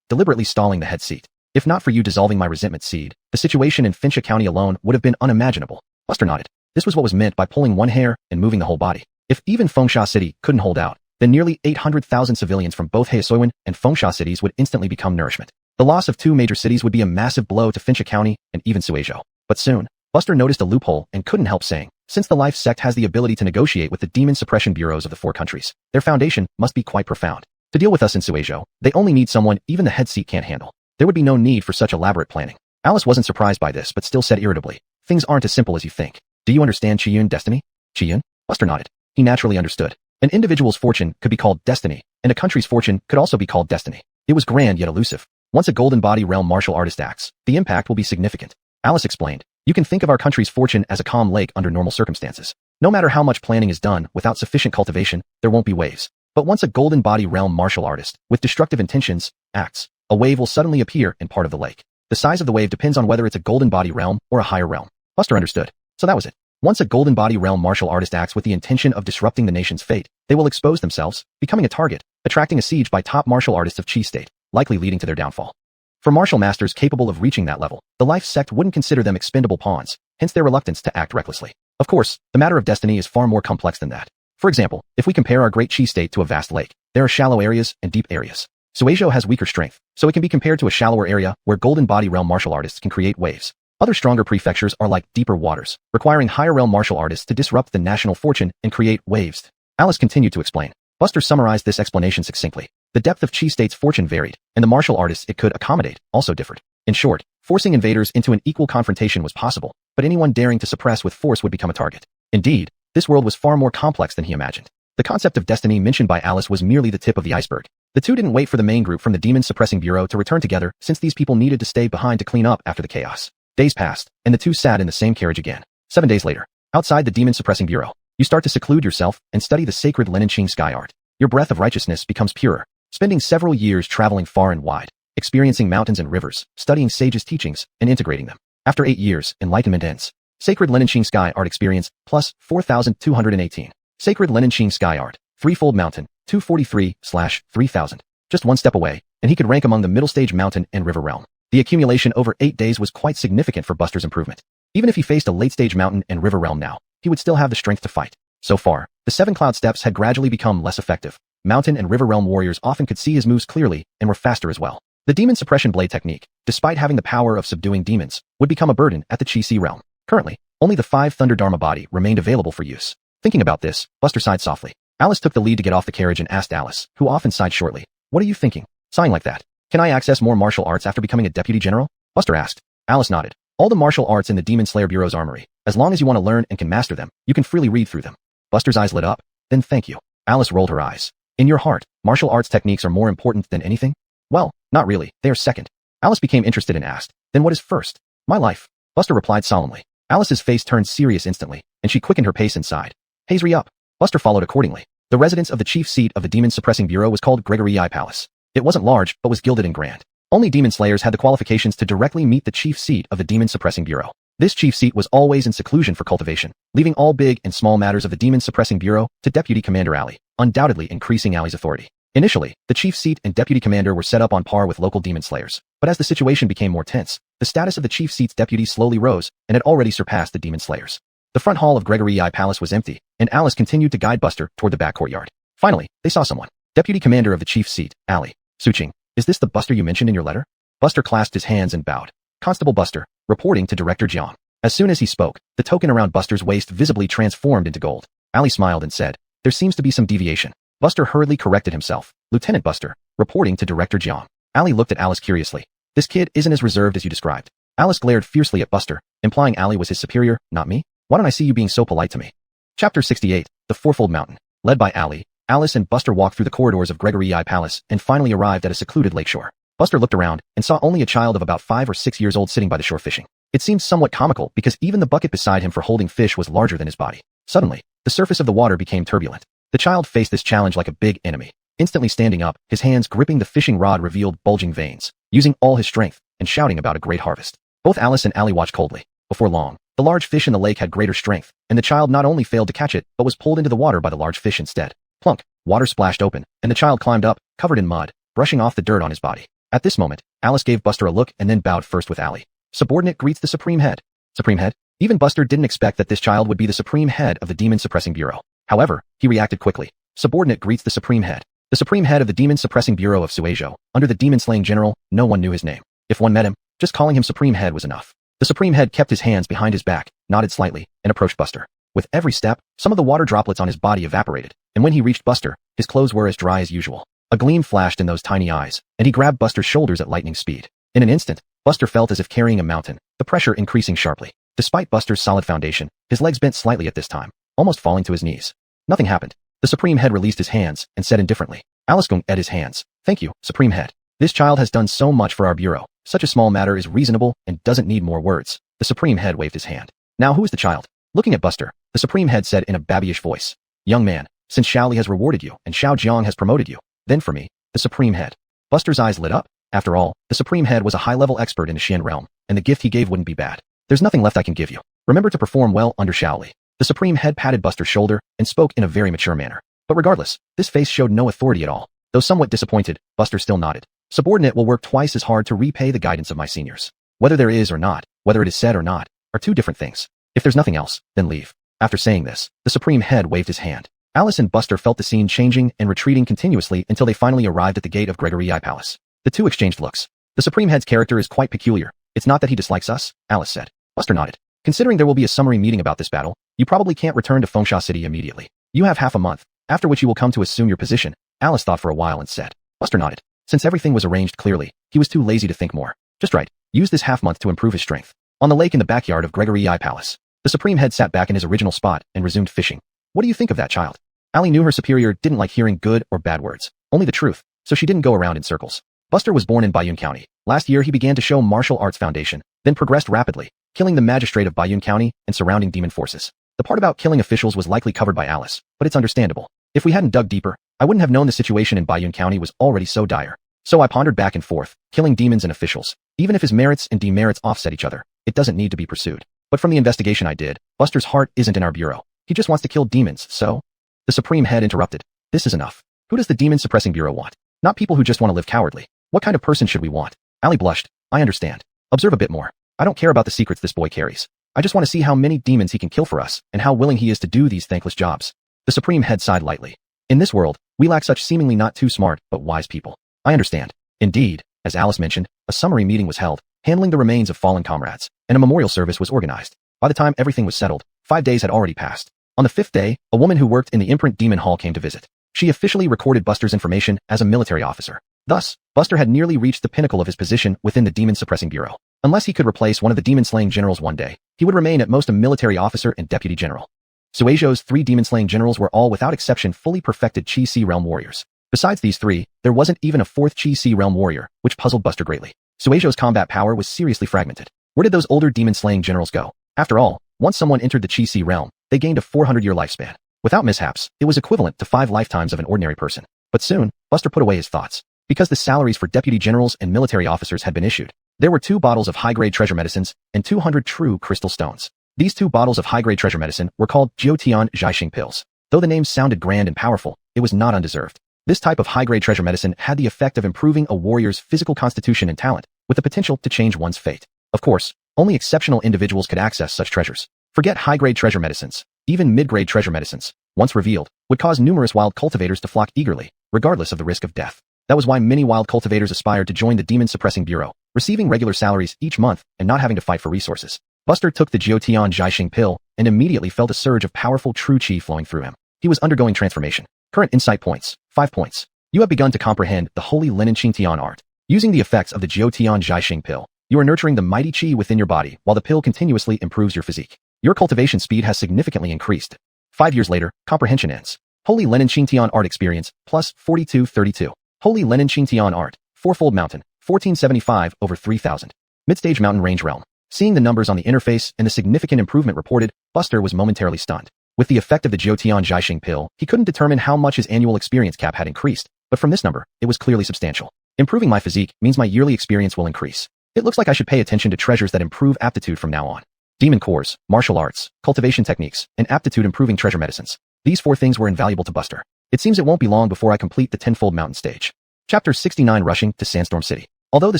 deliberately stalling the head seat. If not for you dissolving my resentment seed, the situation in Fincha County alone would have been unimaginable. Buster nodded. This was what was meant by pulling one hair and moving the whole body. If even Fengsha City couldn't hold out, then nearly 800,000 civilians from both Hayasoywan and Fengsha cities would instantly become nourishment. The loss of 2 major cities would be a massive blow to Fincha County and even Suizhou. But soon, Buster noticed a loophole and couldn't help saying, since the life sect has the ability to negotiate with the demon suppression bureaus of the 4 countries, their foundation must be quite profound. To deal with us in Suizhou, they only need someone even the head seat can't handle. There would be no need for such elaborate planning. Alice wasn't surprised by this but still said irritably, things aren't as simple as you think. Do you understand Qiyun destiny? Qiyun? Buster nodded. He naturally understood. An individual's fortune could be called destiny, and a country's fortune could also be called destiny. It was grand yet elusive. Once a golden body realm martial artist acts, the impact will be significant. Alice explained. You can think of our country's fortune as a calm lake under normal circumstances. No matter how much planning is done, without sufficient cultivation, there won't be waves. But once a golden body realm martial artist, with destructive intentions, acts, a wave will suddenly appear in part of the lake. The size of the wave depends on whether it's a golden body realm or a higher realm. Buster understood. So that was it. Once a golden body realm martial artist acts with the intention of disrupting the nation's fate, they will expose themselves, becoming a target, attracting a siege by top martial artists of Chi state, likely leading to their downfall. For martial masters capable of reaching that level, the life sect wouldn't consider them expendable pawns, hence their reluctance to act recklessly. Of course, the matter of destiny is far more complex than that. For example, if we compare our great Chi state to a vast lake, there are shallow areas and deep areas. Suizhou has weaker strength, so it can be compared to a shallower area where golden body realm martial artists can create waves. Other stronger prefectures are like deeper waters, requiring higher realm martial artists to disrupt the national fortune and create waves. Alice continued to explain. Buster summarized this explanation succinctly. The depth of Chi state's fortune varied, and the martial artists it could accommodate also differed. In short, Forcing invaders into an equal confrontation was possible, but anyone daring to suppress with force would become a target. Indeed, this world was far more complex than he imagined. The concept of destiny mentioned by Alice was merely the tip of the iceberg. The two didn't wait for the main group from the Demon Suppressing Bureau to return together, since these people needed to stay behind to clean up after the chaos. Days passed, and the two sat in the same carriage again. 7 days later, outside the Demon Suppressing Bureau, you start to seclude yourself and study the sacred Lenanqing sky art. Your breath of righteousness becomes purer, spending several years traveling far and wide, experiencing mountains and rivers, studying sages' teachings, and integrating them. After 8 years, enlightenment ends. Sacred Lenanqing sky art experience, plus 4,218. Sacred Lenanqing sky art, threefold mountain, 243/3000. Just one step away, and he could rank among the middle stage mountain and river realm. The accumulation over 8 days was quite significant for Buster's improvement. Even if he faced a late stage mountain and river realm now, he would still have the strength to fight. So far, the 7 cloud steps had gradually become less effective. Mountain and river realm warriors often could see his moves clearly and were faster as well. The demon suppression blade technique, despite having the power of subduing demons, would become a burden at the Chi-Si realm. Currently, only the 5 Thunder Dharma body remained available for use. Thinking about this, Buster sighed softly. Alice took the lead to get off the carriage and asked Alice, who often sighed shortly, "What are you thinking? Sighing like that? Can I access more martial arts after becoming a deputy general?" Buster asked. Alice nodded. "All the martial arts in the Demon Slayer Bureau's armory. As long as you want to learn and can master them, you can freely read through them." Buster's eyes lit up. "Then thank you." Alice rolled her eyes. "In your heart, martial arts techniques are more important than anything?" "Well, not really. They are second." Alice became interested and asked, "Then what is first?" "My life." Buster replied solemnly. Alice's face turned serious instantly, and she quickened her pace and sighed. "Hurry up." Buster followed accordingly. The residence of the chief seat of the Demon Suppressing Bureau was called Gregory I Palace. It wasn't large, but was gilded and grand. Only demon slayers had the qualifications to directly meet the chief seat of the Demon Suppressing Bureau. This chief seat was always in seclusion for cultivation, leaving all big and small matters of the Demon Suppressing Bureau to Deputy Commander Ali, undoubtedly increasing Ali's authority. Initially, the chief seat and deputy commander were set up on par with local demon slayers, but as the situation became more tense, the status of the chief seat's deputy slowly rose and had already surpassed the demon slayers. The front hall of Gregory I Palace was empty, and Alice continued to guide Buster toward the back courtyard. Finally, they saw someone. Deputy commander of the chief seat, Ali. "Suching, is this the Buster you mentioned in your letter?" Buster clasped his hands and bowed. "Constable Buster, reporting to Director Jiang." As soon as he spoke, the token around Buster's waist visibly transformed into gold. Ali smiled and said, "There seems to be some deviation." Buster hurriedly corrected himself. "Lieutenant Buster, reporting to Director Jiang." Ali looked at Alice curiously. "This kid isn't as reserved as you described." Alice glared fiercely at Buster, implying Ali was his superior, not me. "Why don't I see you being so polite to me?" Chapter 68, The Fourfold Mountain. Led by Ali, Alice and Buster walked through the corridors of Gregory I Palace and finally arrived at a secluded lakeshore. Buster looked around and saw only a child of about 5 or 6 years old sitting by the shore fishing. It seemed somewhat comical because even the bucket beside him for holding fish was larger than his body. Suddenly, the surface of the water became turbulent. The child faced this challenge like a big enemy. Instantly standing up, his hands gripping the fishing rod revealed bulging veins, using all his strength and shouting about a great harvest. Both Alice and Ali watched coldly. Before long, the large fish in the lake had greater strength, and the child not only failed to catch it, but was pulled into the water by the large fish instead. Plunk! Water splashed open, and the child climbed up, covered in mud, brushing off the dirt on his body. At this moment, Alice gave Buster a look and then bowed first with Ali. "Subordinate greets the Supreme Head." Supreme Head? Even Buster didn't expect that this child would be the Supreme Head of the Demon Suppressing Bureau. However, he reacted quickly. "Subordinate greets the Supreme Head." The Supreme Head of the Demon Suppressing Bureau of Suizhou, under the Demon Slaying General, no one knew his name. If one met him, just calling him Supreme Head was enough. The Supreme Head kept his hands behind his back, nodded slightly, and approached Buster. With every step, some of the water droplets on his body evaporated, and when he reached Buster, his clothes were as dry as usual. A gleam flashed in those tiny eyes, and he grabbed Buster's shoulders at lightning speed. In an instant, Buster felt as if carrying a mountain, the pressure increasing sharply. Despite Buster's solid foundation, his legs bent slightly at this time, almost falling to his knees. Nothing happened. The Supreme Head released his hands and said indifferently. Alice Gung at his hands. "Thank you, Supreme Head. This child has done so much for our bureau. Such a small matter is reasonable and doesn't need more words." The Supreme Head waved his hand. "Now who is the child?" Looking at Buster, the Supreme Head said in a babyish voice. "Young man, since Xiao Li has rewarded you and Xiao Jiang has promoted you, then for me, the Supreme Head." Buster's eyes lit up. After all, the Supreme Head was a high-level expert in the Xian realm, and the gift he gave wouldn't be bad. "There's nothing left I can give you. Remember to perform well under Xiao Li." The Supreme Head patted Buster's shoulder and spoke in a very mature manner. But regardless, this face showed no authority at all. Though somewhat disappointed, Buster still nodded. "Subordinate will work twice as hard to repay the guidance of my seniors. Whether there is or not, whether it is said or not, are two different things. If there's nothing else, then leave." After saying this, the Supreme Head waved his hand. Alice and Buster felt the scene changing and retreating continuously until they finally arrived at the gate of Gregory I Palace. The two exchanged looks. "The Supreme Head's character is quite peculiar. It's not that he dislikes us," Alice said. Buster nodded. "Considering there will be a summary meeting about this battle, you probably can't return to Fengsha City immediately. You have half a month, after which you will come to assume your position." Alice thought for a while and said. Buster nodded. Since everything was arranged clearly, he was too lazy to think more. Just right. Use this half-month to improve his strength. On the lake in the backyard of Gregory I Palace, the Supreme Head sat back in his original spot and resumed fishing. What do you think of that, child? Allie knew her superior didn't like hearing good or bad words, only the truth, so she didn't go around in circles. Buster was born in Bayonne County. Last year he began to show martial arts foundation, then progressed rapidly, killing the magistrate of Bayonne County and surrounding demon forces. The part about killing officials was likely covered by Alice, but it's understandable. If we hadn't dug deeper, I wouldn't have known the situation in Bayonne County was already so dire. So I pondered back and forth, killing demons and officials. Even if his merits and demerits offset each other, it doesn't need to be pursued. But from the investigation I did, Buster's heart isn't in our bureau. He just wants to kill demons, so... The Supreme Head interrupted. This is enough. Who does the Demon Suppressing Bureau want? Not people who just want to live cowardly. What kind of person should we want? Allie blushed. I understand. Observe a bit more. I don't care about the secrets this boy carries. I just want to see how many demons he can kill for us, and how willing he is to do these thankless jobs. The Supreme Head sighed lightly. In this world, we lack such seemingly not too smart, but wise people. I understand. Indeed, as Alice mentioned, a summary meeting was held, handling the remains of fallen comrades, and a memorial service was organized. By the time everything was settled, 5 days had already passed. On the 5th day, a woman who worked in the imprint demon hall came to visit. She officially recorded Buster's information as a military officer. Thus, Buster had nearly reached the pinnacle of his position within the Demon Suppressing Bureau. Unless he could replace one of the demon-slaying generals one day, he would remain at most a military officer and deputy general. Suizhou's 3 demon-slaying generals were all without exception fully perfected Chi Si realm warriors. Besides these 3, there wasn't even a 4th Chi Si realm warrior, which puzzled Buster greatly. Suizhou's combat power was seriously fragmented. Where did those older demon-slaying generals go? After all, once someone entered the Chi Si realm, they gained a 400-year lifespan. Without mishaps, it was equivalent to 5 lifetimes of an ordinary person. But soon, Buster put away his thoughts. Because the salaries for deputy generals and military officers had been issued, there were 2 bottles of high-grade treasure medicines and 200 true crystal stones. These 2 bottles of high-grade treasure medicine were called Jiutian Jiaxing pills. Though the names sounded grand and powerful, it was not undeserved. This type of high-grade treasure medicine had the effect of improving a warrior's physical constitution and talent, with the potential to change one's fate. Of course, only exceptional individuals could access such treasures. Forget high-grade treasure medicines. Even mid-grade treasure medicines, once revealed, would cause numerous wild cultivators to flock eagerly, regardless of the risk of death. That was why many wild cultivators aspired to join the Demon Suppressing Bureau, receiving regular salaries each month and not having to fight for resources. Buster took the Jiutian Jiaxing pill and immediately felt a surge of powerful true qi flowing through him. He was undergoing transformation. Current insight points, 5 points. You have begun to comprehend the holy Lenin Qingtian art. Using the effects of the Jiutian Jiaxing pill, you are nurturing the mighty qi within your body while the pill continuously improves your physique. Your cultivation speed has significantly increased. 5 years later, comprehension ends. Holy Lenin Qingtian art experience, plus 4232. Holy Lenin Qingtian art, Fourfold Mountain, 1475 over 3000. Midstage mountain range realm. Seeing the numbers on the interface and the significant improvement reported, Buster was momentarily stunned. With the effect of the Jiutian Jiaxing pill, he couldn't determine how much his annual experience cap had increased, but from this number, it was clearly substantial. Improving my physique means my yearly experience will increase. It looks like I should pay attention to treasures that improve aptitude from now on. Demon cores, martial arts, cultivation techniques, and aptitude-improving treasure medicines. These 4 things were invaluable to Buster. It seems it won't be long before I complete the Tenfold Mountain stage. Chapter 69 Rushing to Sandstorm City. Although the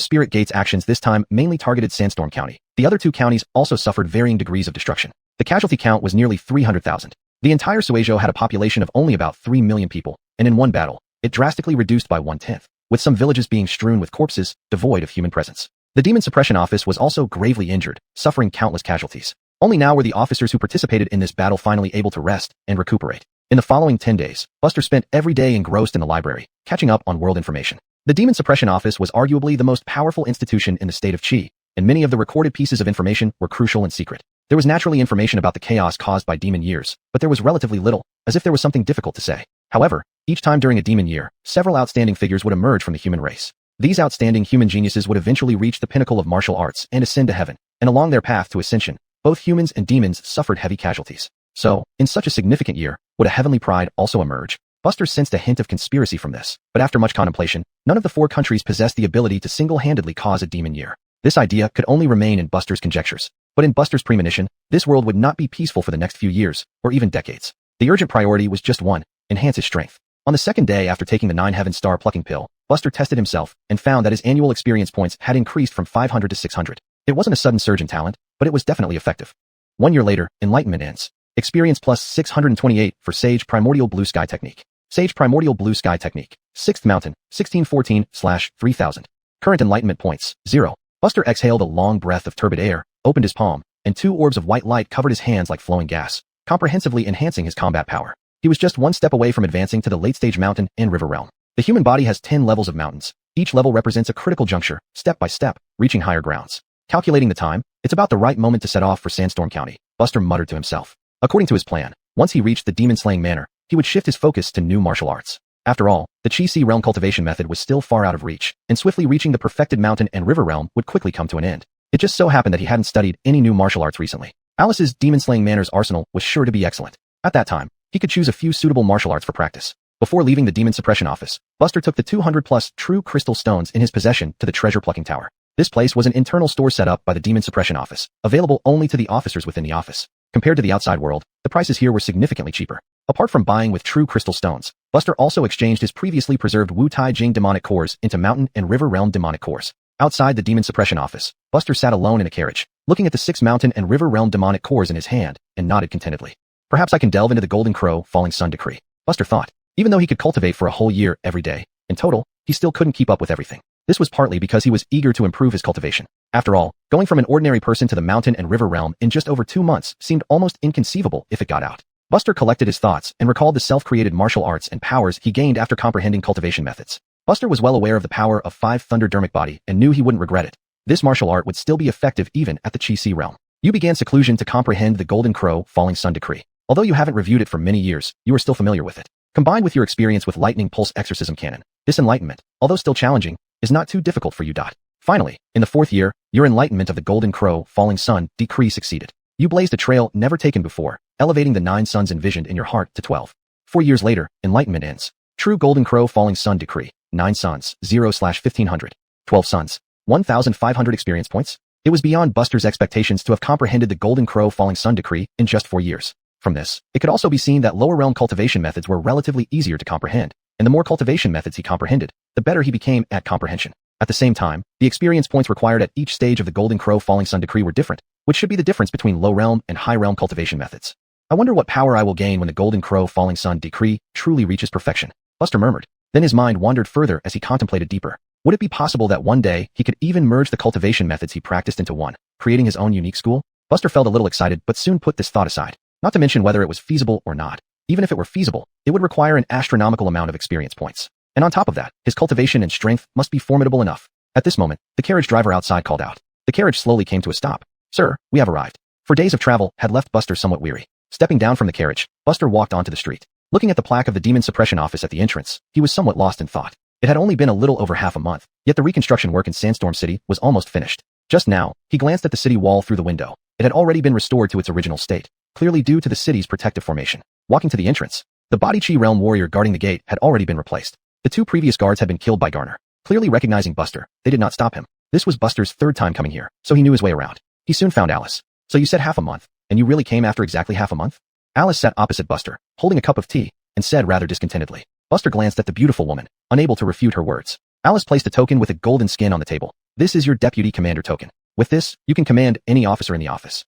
Spirit Gate's actions this time mainly targeted Sandstorm County, the other 2 counties also suffered varying degrees of destruction. The casualty count was nearly 300,000. The entire Suizhou had a population of only about 3 million people, and in one battle, it drastically reduced by 1/10, with some villages being strewn with corpses, devoid of human presence. The Demon Suppression Office was also gravely injured, suffering countless casualties. Only now were the officers who participated in this battle finally able to rest and recuperate. In the following 10 days, Buster spent every day engrossed in the library, catching up on world information. The Demon Suppression Office was arguably the most powerful institution in the state of Qi, and many of the recorded pieces of information were crucial and secret. There was naturally information about the chaos caused by demon years, but there was relatively little, as if there was something difficult to say. However, each time during a demon year, several outstanding figures would emerge from the human race. These outstanding human geniuses would eventually reach the pinnacle of martial arts and ascend to heaven, and along their path to ascension, both humans and demons suffered heavy casualties. So, in such a significant year, would a heavenly pride also emerge? Buster sensed a hint of conspiracy from this, but after much contemplation, none of the 4 countries possessed the ability to single-handedly cause a demon year. This idea could only remain in Buster's conjectures. But in Buster's premonition, this world would not be peaceful for the next few years, or even decades. The urgent priority was just one: enhance his strength. On the 2nd day after taking the 9 Heaven Star plucking pill, Buster tested himself and found that his annual experience points had increased from 500 to 600. It wasn't a sudden surge in talent, but it was definitely effective. 1 year later, enlightenment ends. Experience plus 628 for Sage Primordial Blue Sky Technique. Sage Primordial Blue Sky Technique. 6th Mountain, 1614/3000. Current enlightenment points, 0. Buster exhaled a long breath of turbid air, opened his palm, and 2 orbs of white light covered his hands like flowing gas, comprehensively enhancing his combat power. He was just 1 step away from advancing to the late-stage mountain and river realm. The human body has 10 levels of mountains, Each level represents a critical juncture, step by step, reaching higher grounds. Calculating the time, it's about the right moment to set off for Sandstorm County, Buster muttered to himself. According to his plan, once he reached the demon-slaying manor, he would shift his focus to new martial arts. After all, the Chi-Si realm cultivation method was still far out of reach, and swiftly reaching the perfected mountain and river realm would quickly come to an end. It just so happened that he hadn't studied any new martial arts recently. Alice's demon-slaying manor's arsenal was sure to be excellent. At that time, he could choose a few suitable martial arts for practice. Before leaving the demon suppression office, Buster took the 200-plus true crystal stones in his possession to the treasure-plucking tower. This place was an internal store set up by the demon suppression office, available only to the officers within the office. Compared to the outside world, the prices here were significantly cheaper. Apart from buying with true crystal stones, Buster also exchanged his previously preserved Wu Tai Jing demonic cores into mountain and river realm demonic cores. Outside the demon suppression office, Buster sat alone in a carriage, looking at the 6 mountain and river realm demonic cores in his hand, and nodded contentedly. Perhaps I can delve into the Golden Crow Falling Sun decree, Buster thought. Even though he could cultivate for a whole year every day, in total, he still couldn't keep up with everything. This was partly because he was eager to improve his cultivation. After all, going from an ordinary person to the mountain and river realm in just over 2 months seemed almost inconceivable if it got out. Buster collected his thoughts and recalled the self-created martial arts and powers he gained after comprehending cultivation methods. Buster was well aware of the power of 5 Thunderdermic Body and knew he wouldn't regret it. This martial art would still be effective even at the Chi-Si realm. You began seclusion to comprehend the Golden Crow Falling Sun decree. Although you haven't reviewed it for many years, you are still familiar with it. Combined with your experience with Lightning Pulse Exorcism Cannon, this enlightenment, although still challenging, is not too difficult for you. Finally, in the 4th year, your enlightenment of the Golden Crow Falling Sun decree succeeded. You blazed a trail never taken before, elevating the 9 suns envisioned in your heart to 12. 4 years later, enlightenment ends. True Golden Crow Falling Sun decree, 9 suns, 0/1500. 12 suns, 1,500 experience points. It was beyond Buster's expectations to have comprehended the Golden Crow Falling Sun decree in just 4 years. From this, it could also be seen that lower realm cultivation methods were relatively easier to comprehend, and the more cultivation methods he comprehended, the better he became at comprehension. At the same time, the experience points required at each stage of the Golden Crow Falling Sun decree were different, which should be the difference between low realm and high realm cultivation methods. I wonder what power I will gain when the Golden Crow Falling Sun decree truly reaches perfection, Buster murmured. Then his mind wandered further as he contemplated deeper. Would it be possible that one day he could even merge the cultivation methods he practiced into one, creating his own unique school? Buster felt a little excited but soon put this thought aside. Not to mention whether it was feasible or not. Even if it were feasible, it would require an astronomical amount of experience points. And on top of that, his cultivation and strength must be formidable enough. At this moment, the carriage driver outside called out. The carriage slowly came to a stop. Sir, we have arrived. For days of travel had left Buster somewhat weary. Stepping down from the carriage, Buster walked onto the street. Looking at the plaque of the demon suppression office at the entrance, he was somewhat lost in thought. It had only been a little over half a month, yet the reconstruction work in Sandstorm City was almost finished. Just now, he glanced at the city wall through the window. It had already been restored to its original state, clearly due to the city's protective formation. Walking to the entrance, the Body Chi realm warrior guarding the gate had already been replaced. The 2 previous guards had been killed by Garner. Clearly recognizing Buster, they did not stop him. This was Buster's 3rd time coming here, so he knew his way around. He soon found Alice. So you said half a month, and you really came after exactly half a month? Alice sat opposite Buster, holding a cup of tea, and said rather discontentedly. Buster glanced at the beautiful woman, unable to refute her words. Alice placed a token with a golden skin on the table. This is your deputy commander token. With this, you can command any officer in the office.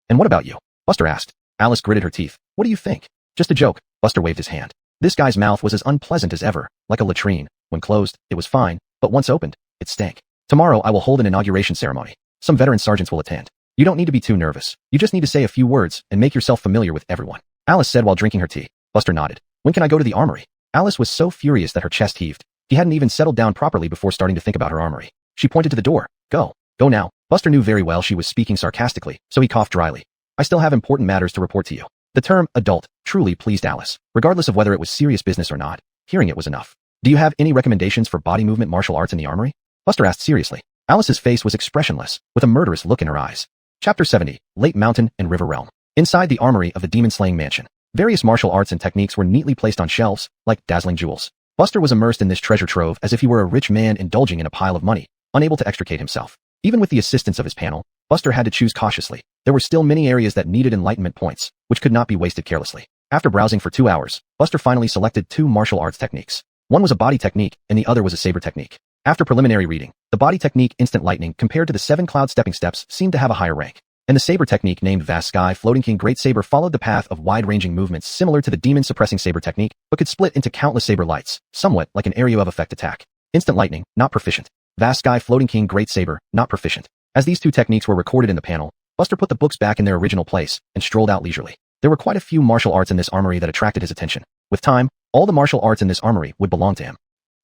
And what about you? Buster asked. Alice gritted her teeth. What do you think? Just a joke. Buster waved his hand. This guy's mouth was as unpleasant as ever, like a latrine. When closed, it was fine, but once opened, it stank. Tomorrow I will hold an inauguration ceremony. Some veteran sergeants will attend. You don't need to be too nervous. You just need to say a few words and make yourself familiar with everyone. Alice said while drinking her tea. Buster nodded. When can I go to the armory? Alice was so furious that her chest heaved. He hadn't even settled down properly before starting to think about her armory. She pointed to the door. Go. Go now. Buster knew very well she was speaking sarcastically, so he coughed dryly. I still have important matters to report to you. The term adult truly pleased Alice, regardless of whether it was serious business or not. Hearing it was enough. Do you have any recommendations for body movement martial arts in the armory? Buster asked seriously. Alice's face was expressionless, with a murderous look in her eyes. Chapter 70, Lake Mountain and River Realm. Inside the armory of the demon-slaying mansion, various martial arts and techniques were neatly placed on shelves, like dazzling jewels. Buster was immersed in this treasure trove as if he were a rich man indulging in a pile of money, unable to extricate himself. Even with the assistance of his panel, Buster had to choose cautiously. There were still many areas that needed enlightenment points, which could not be wasted carelessly. After browsing for 2 hours, Buster finally selected 2 martial arts techniques. One was a body technique, and the other was a saber technique. After preliminary reading, the body technique Instant Lightning compared to the 7 Cloud Stepping Steps seemed to have a higher rank, and the saber technique named Vast Sky Floating King Great Saber followed the path of wide-ranging movements similar to the demon suppressing saber technique, but could split into countless saber lights, somewhat like an area of effect attack. Instant Lightning, not proficient. Vast Sky Floating King Great Saber, not proficient. As these 2 techniques were recorded in the panel, Buster put the books back in their original place and strolled out leisurely. There were quite a few martial arts in this armory that attracted his attention. With time, all the martial arts in this armory would belong to him.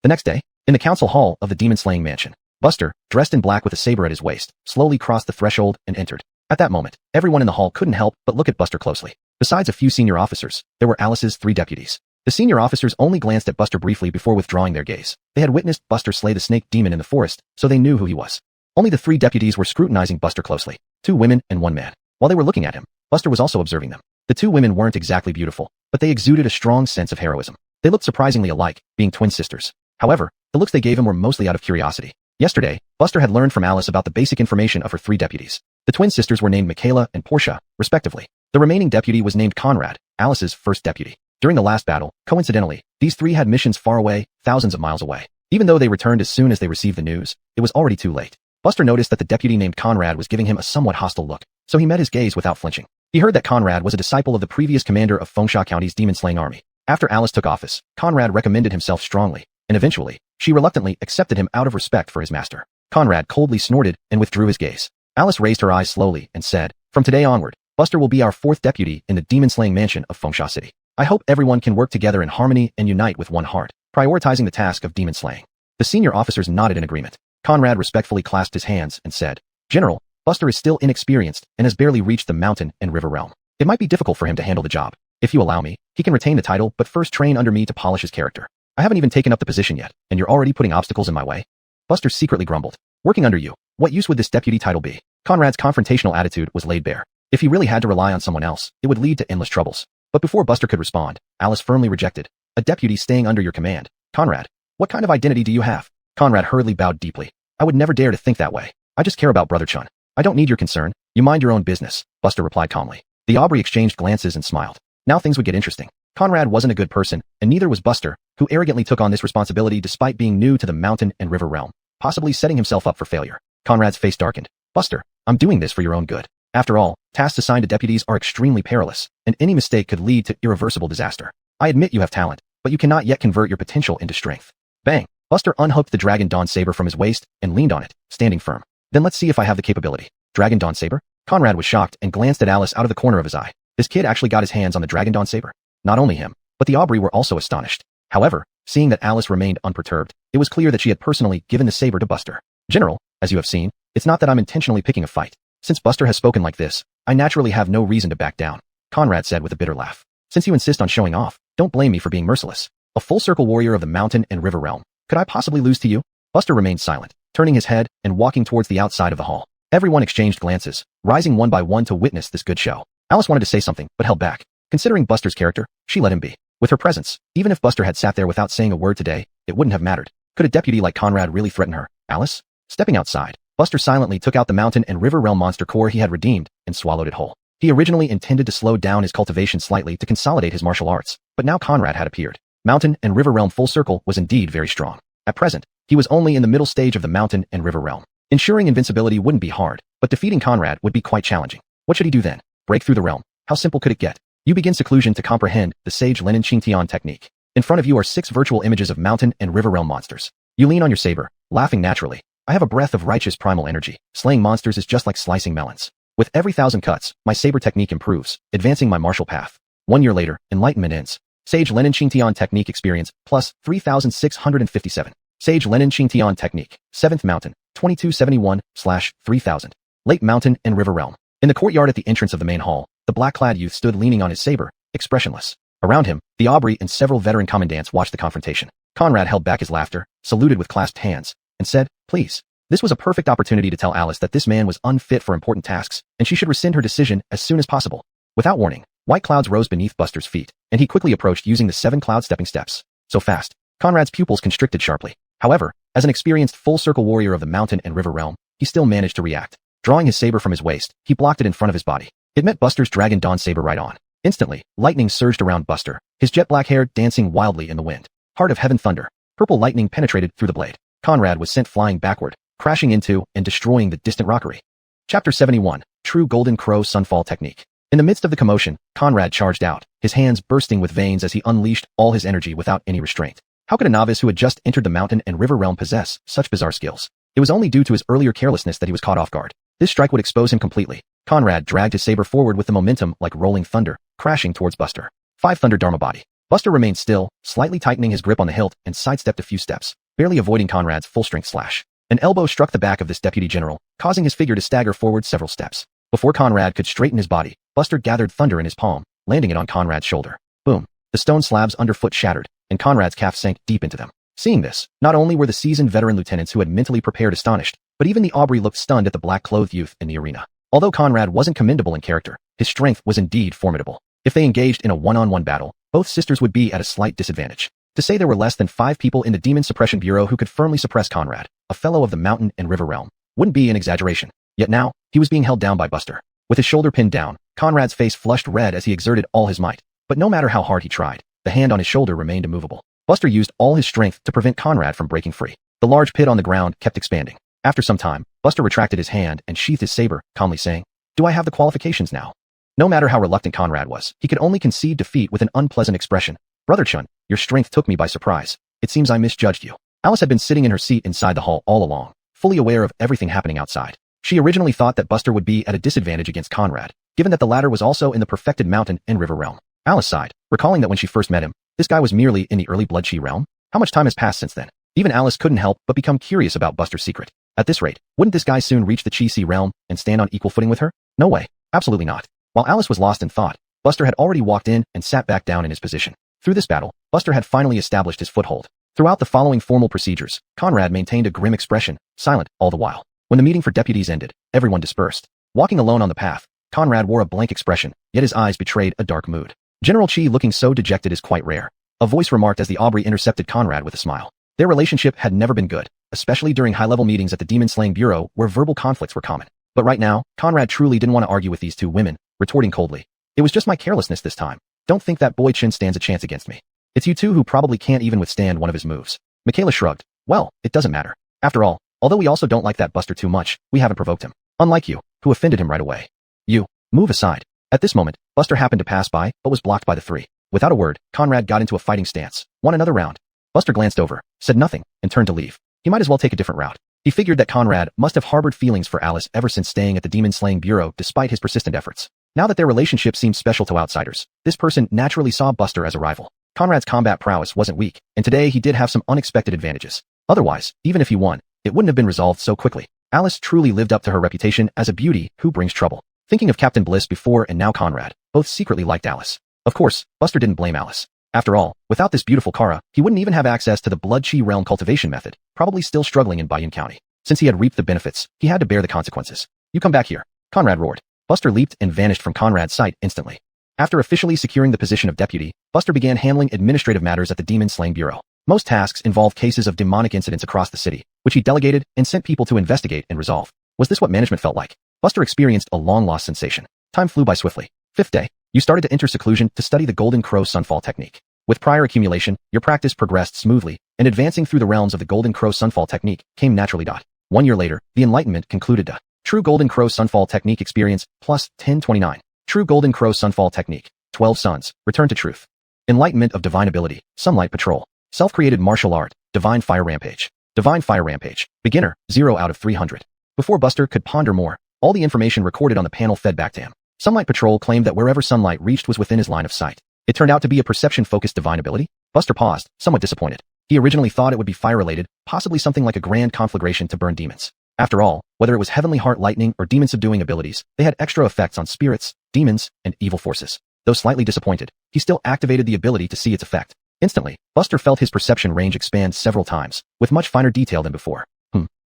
The next day, In the council hall of the demon-slaying mansion, Buster, dressed in black with a saber at his waist, slowly crossed the threshold and entered. At that moment, everyone in the hall couldn't help but look at Buster closely. Besides a few senior officers, there were Alice's 3 deputies. The senior officers only glanced at Buster briefly before withdrawing their gaze. They had witnessed Buster slay the snake demon in the forest, so they knew who he was. Only the 3 deputies were scrutinizing Buster closely. 2 women and 1 man. While they were looking at him, Buster was also observing them. The 2 women weren't exactly beautiful, but they exuded a strong sense of heroism. They looked surprisingly alike, being twin sisters. However, the looks they gave him were mostly out of curiosity. Yesterday, Buster had learned from Alice about the basic information of her 3 deputies. The twin sisters were named Michaela and Portia, respectively. The remaining deputy was named Conrad, Alice's first deputy. During the last battle, coincidentally, these 3 had missions far away, thousands of miles away. Even though they returned as soon as they received the news, it was already too late. Buster noticed that the deputy named Conrad was giving him a somewhat hostile look, so he met his gaze without flinching. He heard that Conrad was a disciple of the previous commander of Fengsha County's demon-slaying army. After Alice took office, Conrad recommended himself strongly, and eventually, she reluctantly accepted him out of respect for his master. Conrad coldly snorted and withdrew his gaze. Alice raised her eyes slowly and said, "From today onward, Buster will be our 4th deputy in the demon-slaying mansion of Fengsha City. I hope everyone can work together in harmony and unite with one heart, prioritizing the task of demon slaying." The senior officers nodded in agreement. Conrad respectfully clasped his hands and said, "General, Buster is still inexperienced and has barely reached the mountain and river realm. It might be difficult for him to handle the job. If you allow me, he can retain the title but first train under me to polish his character. I haven't even taken up the position yet, and you're already putting obstacles in my way." Buster secretly grumbled. "Working under you, what use would this deputy title be?" Conrad's confrontational attitude was laid bare. If he really had to rely on someone else, it would lead to endless troubles. But before Buster could respond, Alice firmly rejected. "A deputy staying under your command. Conrad, what kind of identity do you have?" Conrad hurriedly bowed deeply. "I would never dare to think that way. I just care about Brother Chun. I don't need your concern. You mind your own business," Buster replied calmly. The Aubrey exchanged glances and smiled. Now things would get interesting. Conrad wasn't a good person, and neither was Buster, who arrogantly took on this responsibility despite being new to the mountain and river realm, possibly setting himself up for failure. Conrad's face darkened. "Buster, I'm doing this for your own good. After all, tasks assigned to deputies are extremely perilous, and any mistake could lead to irreversible disaster. I admit you have talent, but you cannot yet convert your potential into strength." Bang! Buster unhooked the Dragon Dawn saber from his waist and leaned on it, standing firm. "Then let's see if I have the capability." Dragon Dawn saber? Conrad was shocked and glanced at Alice out of the corner of his eye. This kid actually got his hands on the Dragon Dawn saber? Not only him, but the Aubrey were also astonished. However, seeing that Alice remained unperturbed, it was clear that she had personally given the saber to Buster. "General, as you have seen, it's not that I'm intentionally picking a fight. Since Buster has spoken like this, I naturally have no reason to back down," Conrad said with a bitter laugh. "Since you insist on showing off, don't blame me for being merciless. A full-circle warrior of the mountain and river realm. Could I possibly lose to you?" Buster remained silent, turning his head and walking towards the outside of the hall. Everyone exchanged glances, rising one by one to witness this good show. Alice wanted to say something, but held back. Considering Buster's character, she let him be. With her presence, even if Buster had sat there without saying a word today, it wouldn't have mattered. Could a deputy like Conrad really threaten her? Alice? Stepping outside, Buster silently took out the mountain and river realm monster core he had redeemed and swallowed it whole. He originally intended to slow down his cultivation slightly to consolidate his martial arts, but now Conrad had appeared. Mountain and river realm full circle was indeed very strong. At present, he was only in the middle stage of the mountain and river realm. Ensuring invincibility wouldn't be hard, but defeating Conrad would be quite challenging. What should he do then? Break through the realm? How simple could it get? You begin seclusion to comprehend the Sage Lenin Qingtian technique. In front of you are 6 virtual images of mountain and river realm monsters. You lean on your saber, laughing naturally. "I have a breath of righteous primal energy. Slaying monsters is just like slicing melons. With every 1,000 cuts, my saber technique improves, advancing my martial path." 1 year later, enlightenment ends. Sage Lenin Qingtian technique experience, plus 3,657. Sage Lenin Qingtian technique, 7th mountain, 2271/3000. Lake mountain and river realm. In the courtyard at the entrance of the main hall, the black-clad youth stood leaning on his saber, expressionless. Around him, the Aubrey and several veteran commandants watched the confrontation. Conrad held back his laughter, saluted with clasped hands, and said, "Please." This was a perfect opportunity to tell Alice that this man was unfit for important tasks, and she should rescind her decision as soon as possible. Without warning, white clouds rose beneath Buster's feet, and he quickly approached using the 7 cloud stepping steps. So fast, Conrad's pupils constricted sharply. However, as an experienced full-circle warrior of the mountain and river realm, he still managed to react. Drawing his saber from his waist, he blocked it in front of his body. It met Buster's Dragon Dawn saber right on. Instantly, lightning surged around Buster, his jet black hair dancing wildly in the wind. Heart of heaven thunder. Purple lightning penetrated through the blade. Conrad was sent flying backward, crashing into and destroying the distant rockery. Chapter 71, True Golden Crow Sunfall Technique. In the midst of the commotion, Conrad charged out, his hands bursting with veins as he unleashed all his energy without any restraint. How could a novice who had just entered the mountain and river realm possess such bizarre skills? It was only due to his earlier carelessness that he was caught off guard. This strike would expose him completely. Conrad dragged his saber forward with the momentum like rolling thunder, crashing towards Buster. 5 Thunder Dharma Body. Buster remained still, slightly tightening his grip on the hilt, and sidestepped a few steps, barely avoiding Conrad's full-strength slash. An elbow struck the back of this deputy general, causing his figure to stagger forward several steps. Before Conrad could straighten his body, Buster gathered thunder in his palm, landing it on Conrad's shoulder. Boom. The stone slabs underfoot shattered, and Conrad's calf sank deep into them. Seeing this, not only were the seasoned veteran lieutenants who had mentally prepared astonished, but even the Aubrey looked stunned at the black-clothed youth in the arena. Although Conrad wasn't commendable in character, his strength was indeed formidable. If they engaged in a one-on-one battle, both sisters would be at a slight disadvantage. To say there were less than 5 people in the Demon Suppression Bureau who could firmly suppress Conrad, a fellow of the Mountain and River Realm, wouldn't be an exaggeration. Yet now, he was being held down by Buster. With his shoulder pinned down, Conrad's face flushed red as he exerted all his might. But no matter how hard he tried, the hand on his shoulder remained immovable. Buster used all his strength to prevent Conrad from breaking free. The large pit on the ground kept expanding. After some time, Buster retracted his hand and sheathed his saber, calmly saying, "Do I have the qualifications now?" No matter how reluctant Conrad was, he could only concede defeat with an unpleasant expression. "Brother Chun, your strength took me by surprise. It seems I misjudged you." Alice had been sitting in her seat inside the hall all along, fully aware of everything happening outside. She originally thought that Buster would be at a disadvantage against Conrad, given that the latter was also in the perfected Mountain and River Realm. Alice sighed, recalling that when she first met him, this guy was merely in the early Blood Chi realm. How much time has passed since then? Even Alice couldn't help but become curious about Buster's secret. At this rate, wouldn't this guy soon reach the Chi Si realm and stand on equal footing with her? No way. Absolutely not. While Alice was lost in thought, Buster had already walked in and sat back down in his position. Through this battle, Buster had finally established his foothold. Throughout the following formal procedures, Conrad maintained a grim expression, silent all the while. When the meeting for deputies ended, everyone dispersed. Walking alone on the path, Conrad wore a blank expression, yet his eyes betrayed a dark mood. General Chi looking so dejected is quite rare. A voice remarked as the Aubrey intercepted Conrad with a smile. Their relationship had never been good, especially during high-level meetings at the Demon Slaying Bureau where verbal conflicts were common. But right now, Conrad truly didn't want to argue with these two women, retorting coldly, "It was just my carelessness this time. Don't think that boy Chin stands a chance against me. It's you two who probably can't even withstand one of his moves." Michaela shrugged. "Well, it doesn't matter. After all, although we also don't like that Buster too much, we haven't provoked him. Unlike you, who offended him right away. You, move aside." At this moment, Buster happened to pass by, but was blocked by the three. Without a word, Conrad got into a fighting stance, won another round. Buster glanced over, said nothing, and turned to leave. He might as well take a different route. He figured that Conrad must have harbored feelings for Alice ever since staying at the Demon Slaying Bureau despite his persistent efforts. Now that their relationship seemed special to outsiders, this person naturally saw Buster as a rival. Conrad's combat prowess wasn't weak, and today he did have some unexpected advantages. Otherwise, even if he won, it wouldn't have been resolved so quickly. Alice truly lived up to her reputation as a beauty who brings trouble. Thinking of Captain Bliss before and now Conrad, both secretly liked Alice. Of course, Buster didn't blame Alice. After all, without this beautiful Kara, he wouldn't even have access to the Blood Chi realm cultivation method, probably still struggling in Bayun County. Since he had reaped the benefits, he had to bear the consequences. "You come back here," Conrad roared. Buster leaped and vanished from Conrad's sight instantly. After officially securing the position of deputy, Buster began handling administrative matters at the Demon Slaying Bureau. Most tasks involved cases of demonic incidents across the city, which he delegated and sent people to investigate and resolve. Was this what management felt like? Buster experienced a long-lost sensation. Time flew by swiftly. 5th day. You started to enter seclusion to study the Golden Crow Sunfall technique. With prior accumulation, your practice progressed smoothly, and advancing through the realms of the Golden Crow Sunfall technique came naturally. 1 year later, the Enlightenment concluded. True Golden Crow Sunfall technique experience, plus 1029. True Golden Crow Sunfall technique, 12 suns, return to truth. Enlightenment of divine ability, Sunlight Patrol. Self-created martial art, Divine Fire Rampage. Divine Fire Rampage. Beginner, 0 out of 300. Before Buster could ponder more, all the information recorded on the panel fed back to him. Sunlight Patrol claimed that wherever sunlight reached was within his line of sight. It turned out to be a perception-focused divine ability. Buster paused, somewhat disappointed. He originally thought it would be fire-related, possibly something like a grand conflagration to burn demons. After all, whether it was Heavenly Heart Lightning or demon-subduing abilities, they had extra effects on spirits, demons, and evil forces. Though slightly disappointed, he still activated the ability to see its effect. Instantly, Buster felt his perception range expand several times, with much finer detail than before.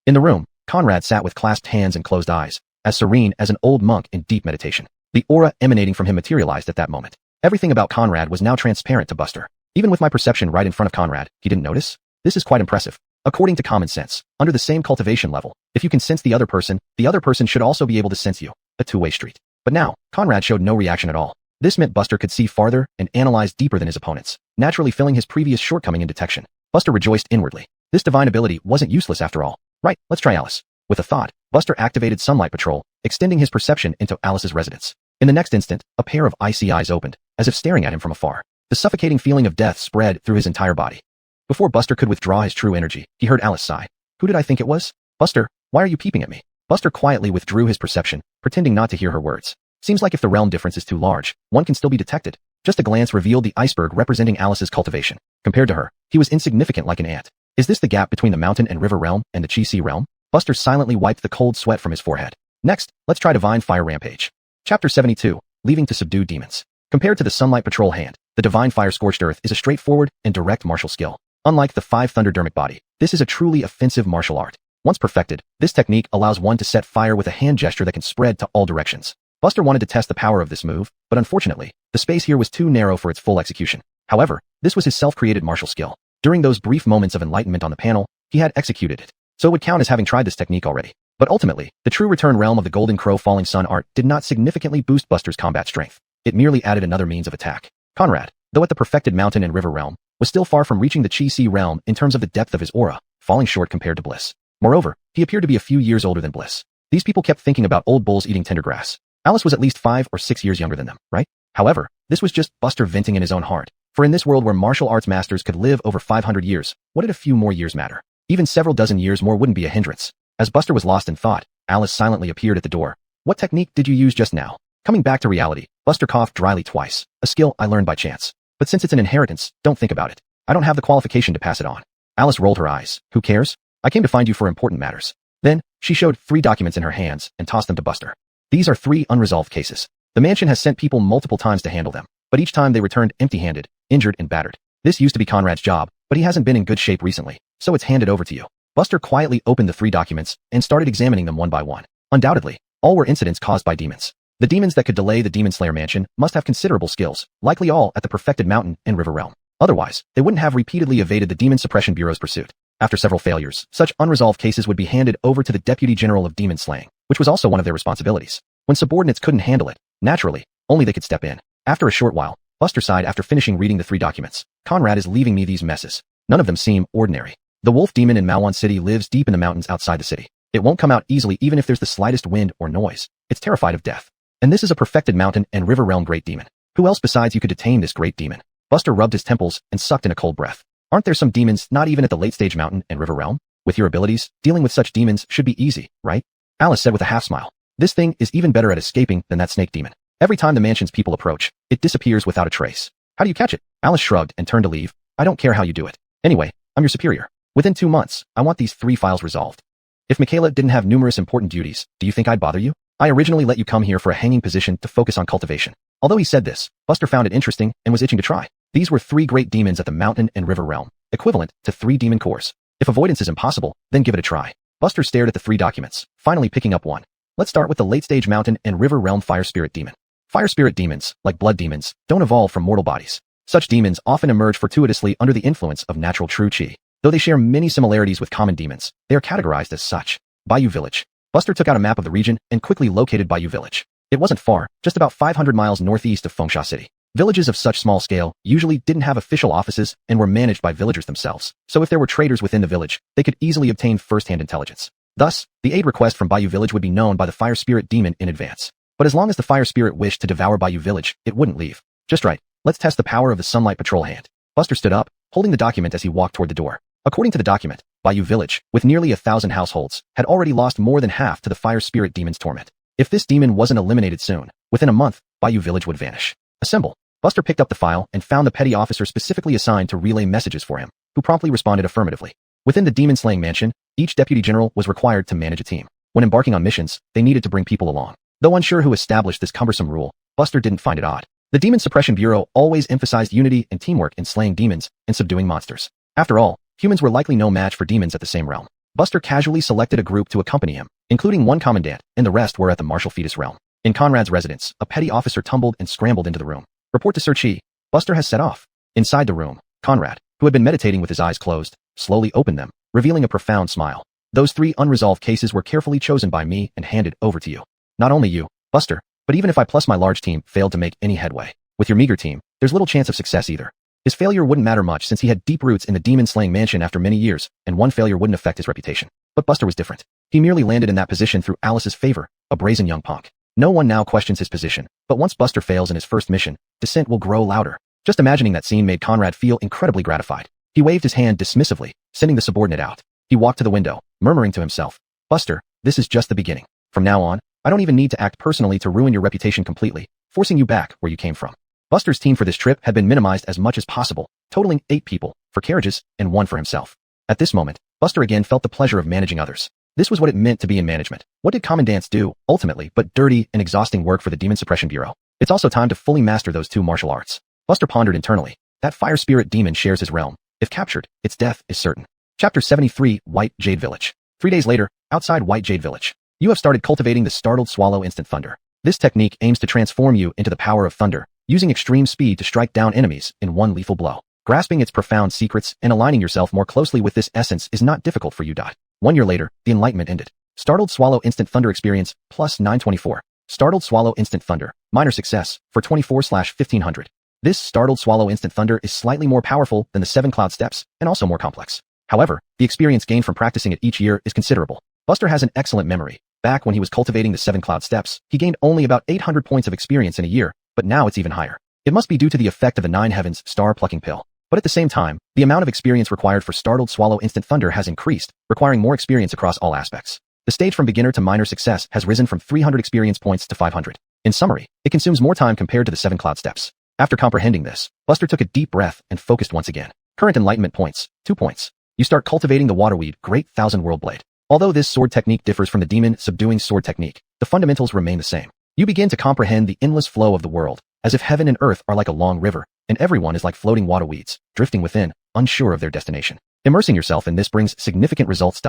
In the room, Conrad sat with clasped hands and closed eyes, as serene as an old monk in deep meditation. The aura emanating from him materialized at that moment. Everything about Conrad was now transparent to Buster. Even with my perception right in front of Conrad, he didn't notice? This is quite impressive. According to common sense, under the same cultivation level, if you can sense the other person should also be able to sense you. A two-way street. But now, Conrad showed no reaction at all. This meant Buster could see farther and analyze deeper than his opponents, naturally filling his previous shortcoming in detection. Buster rejoiced inwardly. This divine ability wasn't useless after all. Right, let's try Alice. With a thought, Buster activated Sunlight Patrol, extending his perception into Alice's residence. In the next instant, a pair of icy eyes opened, as if staring at him from afar. The suffocating feeling of death spread through his entire body. Before Buster could withdraw his true energy, he heard Alice sigh. "Who did I think it was? Buster, why are you peeping at me?" Buster quietly withdrew his perception, pretending not to hear her words. Seems like if the realm difference is too large, one can still be detected. Just a glance revealed the iceberg representing Alice's cultivation. Compared to her, he was insignificant like an ant. Is this the gap between the mountain and river realm and the Chi Sea realm? Buster silently wiped the cold sweat from his forehead. Next, let's try Divine Fire Rampage. Chapter 72, Leaving to Subdue Demons. Compared to the Sunlight Patrol hand, the Divine Fire Scorched Earth is a straightforward and direct martial skill. Unlike the 5 Thunderdermic Body, this is a truly offensive martial art. Once perfected, this technique allows one to set fire with a hand gesture that can spread to all directions. Buster wanted to test the power of this move, but unfortunately, the space here was too narrow for its full execution. However, this was his self-created martial skill. During those brief moments of enlightenment on the panel, he had executed it. So it would count as having tried this technique already. But ultimately, the true return realm of the Golden Crow Falling Sun art did not significantly boost Buster's combat strength. It merely added another means of attack. Conrad, though at the perfected mountain and river realm, was still far from reaching the Chi Sea realm in terms of the depth of his aura, falling short compared to Bliss. Moreover, he appeared to be a few years older than Bliss. These people kept thinking about old bulls eating tender grass. Alice was at least 5 or 6 years younger than them, right? However, this was just Buster venting in his own heart. For in this world where martial arts masters could live over 500 years, what did a few more years matter? Even several dozen years more wouldn't be a hindrance. As Buster was lost in thought, Alice silently appeared at the door. What technique did you use just now? Coming back to reality, Buster coughed dryly twice, a skill I learned by chance. But since it's an inheritance, don't think about it. I don't have the qualification to pass it on. Alice rolled her eyes. Who cares? I came to find you for important matters. Then, she showed 3 documents in her hands and tossed them to Buster. These are 3 unresolved cases. The mansion has sent people multiple times to handle them, but each time they returned empty-handed, injured and battered. This used to be Conrad's job, but he hasn't been in good shape recently, so it's handed over to you. Buster quietly opened the 3 documents and started examining them one by one. Undoubtedly, all were incidents caused by demons. The demons that could delay the Demon Slayer mansion must have considerable skills, likely all at the perfected mountain and river realm. Otherwise, they wouldn't have repeatedly evaded the Demon Suppression Bureau's pursuit. After several failures, such unresolved cases would be handed over to the Deputy General of Demon Slaying, which was also one of their responsibilities. When subordinates couldn't handle it, naturally, only they could step in. After a short while, Buster sighed after finishing reading the 3 documents. Conrad is leaving me these messes. None of them seem ordinary. The wolf demon in Maoan City lives deep in the mountains outside the city. It won't come out easily even if there's the slightest wind or noise. It's terrified of death. And this is a perfected mountain and river realm great demon. Who else besides you could detain this great demon? Buster rubbed his temples and sucked in a cold breath. Aren't there some demons not even at the late-stage mountain and river realm? With your abilities, dealing with such demons should be easy, right? Alice said with a half-smile. This thing is even better at escaping than that snake demon. Every time the mansion's people approach, it disappears without a trace. How do you catch it? Alice shrugged and turned to leave. I don't care how you do it. Anyway, I'm your superior. Within 2 months, I want these 3 files resolved. If Michaela didn't have numerous important duties, do you think I'd bother you? I originally let you come here for a hanging position to focus on cultivation. Although he said this, Buster found it interesting and was itching to try. These were 3 great demons at the mountain and river realm, equivalent to 3 demon cores. If avoidance is impossible, then give it a try. Buster stared at the 3 documents, finally picking up one. Let's start with the late-stage mountain and river realm fire spirit demon. Fire spirit demons, like blood demons, don't evolve from mortal bodies. Such demons often emerge fortuitously under the influence of natural true chi. Though they share many similarities with common demons, they are categorized as such. Bayou Village. Buster took out a map of the region and quickly located Bayou Village. It wasn't far, just about 500 miles northeast of Fengsha City. Villages of such small scale usually didn't have official offices and were managed by villagers themselves, so if there were traders within the village, they could easily obtain first-hand intelligence. Thus, the aid request from Bayou Village would be known by the fire spirit demon in advance. But as long as the fire spirit wished to devour Bayou Village, it wouldn't leave. Just right. Let's test the power of the Sunlight Patrol hand. Buster stood up, holding the document as he walked toward the door. According to the document, Bayou Village, with nearly 1,000 households, had already lost more than half to the fire spirit demon's torment. If this demon wasn't eliminated soon, within a month, Bayou Village would vanish. Assemble. Buster picked up the file and found the petty officer specifically assigned to relay messages for him, who promptly responded affirmatively. Within the demon-slaying mansion, each deputy general was required to manage a team. When embarking on missions, they needed to bring people along. Though unsure who established this cumbersome rule, Buster didn't find it odd. The Demon Suppression Bureau always emphasized unity and teamwork in slaying demons and subduing monsters. After all, humans were likely no match for demons at the same realm. Buster casually selected a group to accompany him, including one commandant, and the rest were at the martial fetus realm. In Conrad's residence, a petty officer tumbled and scrambled into the room. Report to Sir Chi. Buster has set off. Inside the room, Conrad, who had been meditating with his eyes closed, slowly opened them, revealing a profound smile. Those 3 unresolved cases were carefully chosen by me and handed over to you. Not only you, Buster, but even if I plus my large team failed to make any headway, with your meager team, there's little chance of success either. His failure wouldn't matter much since he had deep roots in the demon-slaying mansion after many years, and one failure wouldn't affect his reputation. But Buster was different. He merely landed in that position through Alice's favor, a brazen young punk. No one now questions his position, but once Buster fails in his first mission, dissent will grow louder. Just imagining that scene made Conrad feel incredibly gratified. He waved his hand dismissively, sending the subordinate out. He walked to the window, murmuring to himself, Buster, this is just the beginning. From now on, I don't even need to act personally to ruin your reputation completely, forcing you back where you came from. Buster's team for this trip had been minimized as much as possible, totaling 8 people, for carriages, and 1 for himself. At this moment, Buster again felt the pleasure of managing others. This was what it meant to be in management. What did commandants do, ultimately, but dirty and exhausting work for the Demon Suppression Bureau? It's also time to fully master those 2 martial arts. Buster pondered internally. That fire spirit demon shares his realm. If captured, its death is certain. Chapter 73, White Jade Village. 3 days later, outside White Jade Village. You have started cultivating the Startled Swallow Instant Thunder. This technique aims to transform you into the power of thunder, using extreme speed to strike down enemies in one lethal blow. Grasping its profound secrets and aligning yourself more closely with this essence is not difficult for you. 1 year later, the enlightenment ended. Startled Swallow Instant Thunder experience, plus 924. Startled Swallow Instant Thunder, minor success, for 24/1500. This Startled Swallow Instant Thunder is slightly more powerful than the 7 cloud steps, and also more complex. However, the experience gained from practicing it each year is considerable. Buster has an excellent memory. Back when he was cultivating the 7 cloud steps, he gained only about 800 points of experience in a year, but now it's even higher. It must be due to the effect of the 9 heavens star plucking pill. But at the same time, the amount of experience required for Startled Swallow Instant Thunder has increased, requiring more experience across all aspects. The stage from beginner to minor success has risen from 300 experience points to 500. In summary, it consumes more time compared to the 7 cloud steps. After comprehending this, Buster took a deep breath and focused once again. Current enlightenment points, 2 points. You start cultivating the Waterweed Great Thousand World Blade. Although this sword technique differs from the demon subduing sword technique, the fundamentals remain the same. You begin to comprehend the endless flow of the world, as if heaven and earth are like a long river, and everyone is like floating water weeds, drifting within, unsure of their destination. Immersing yourself in this brings significant results.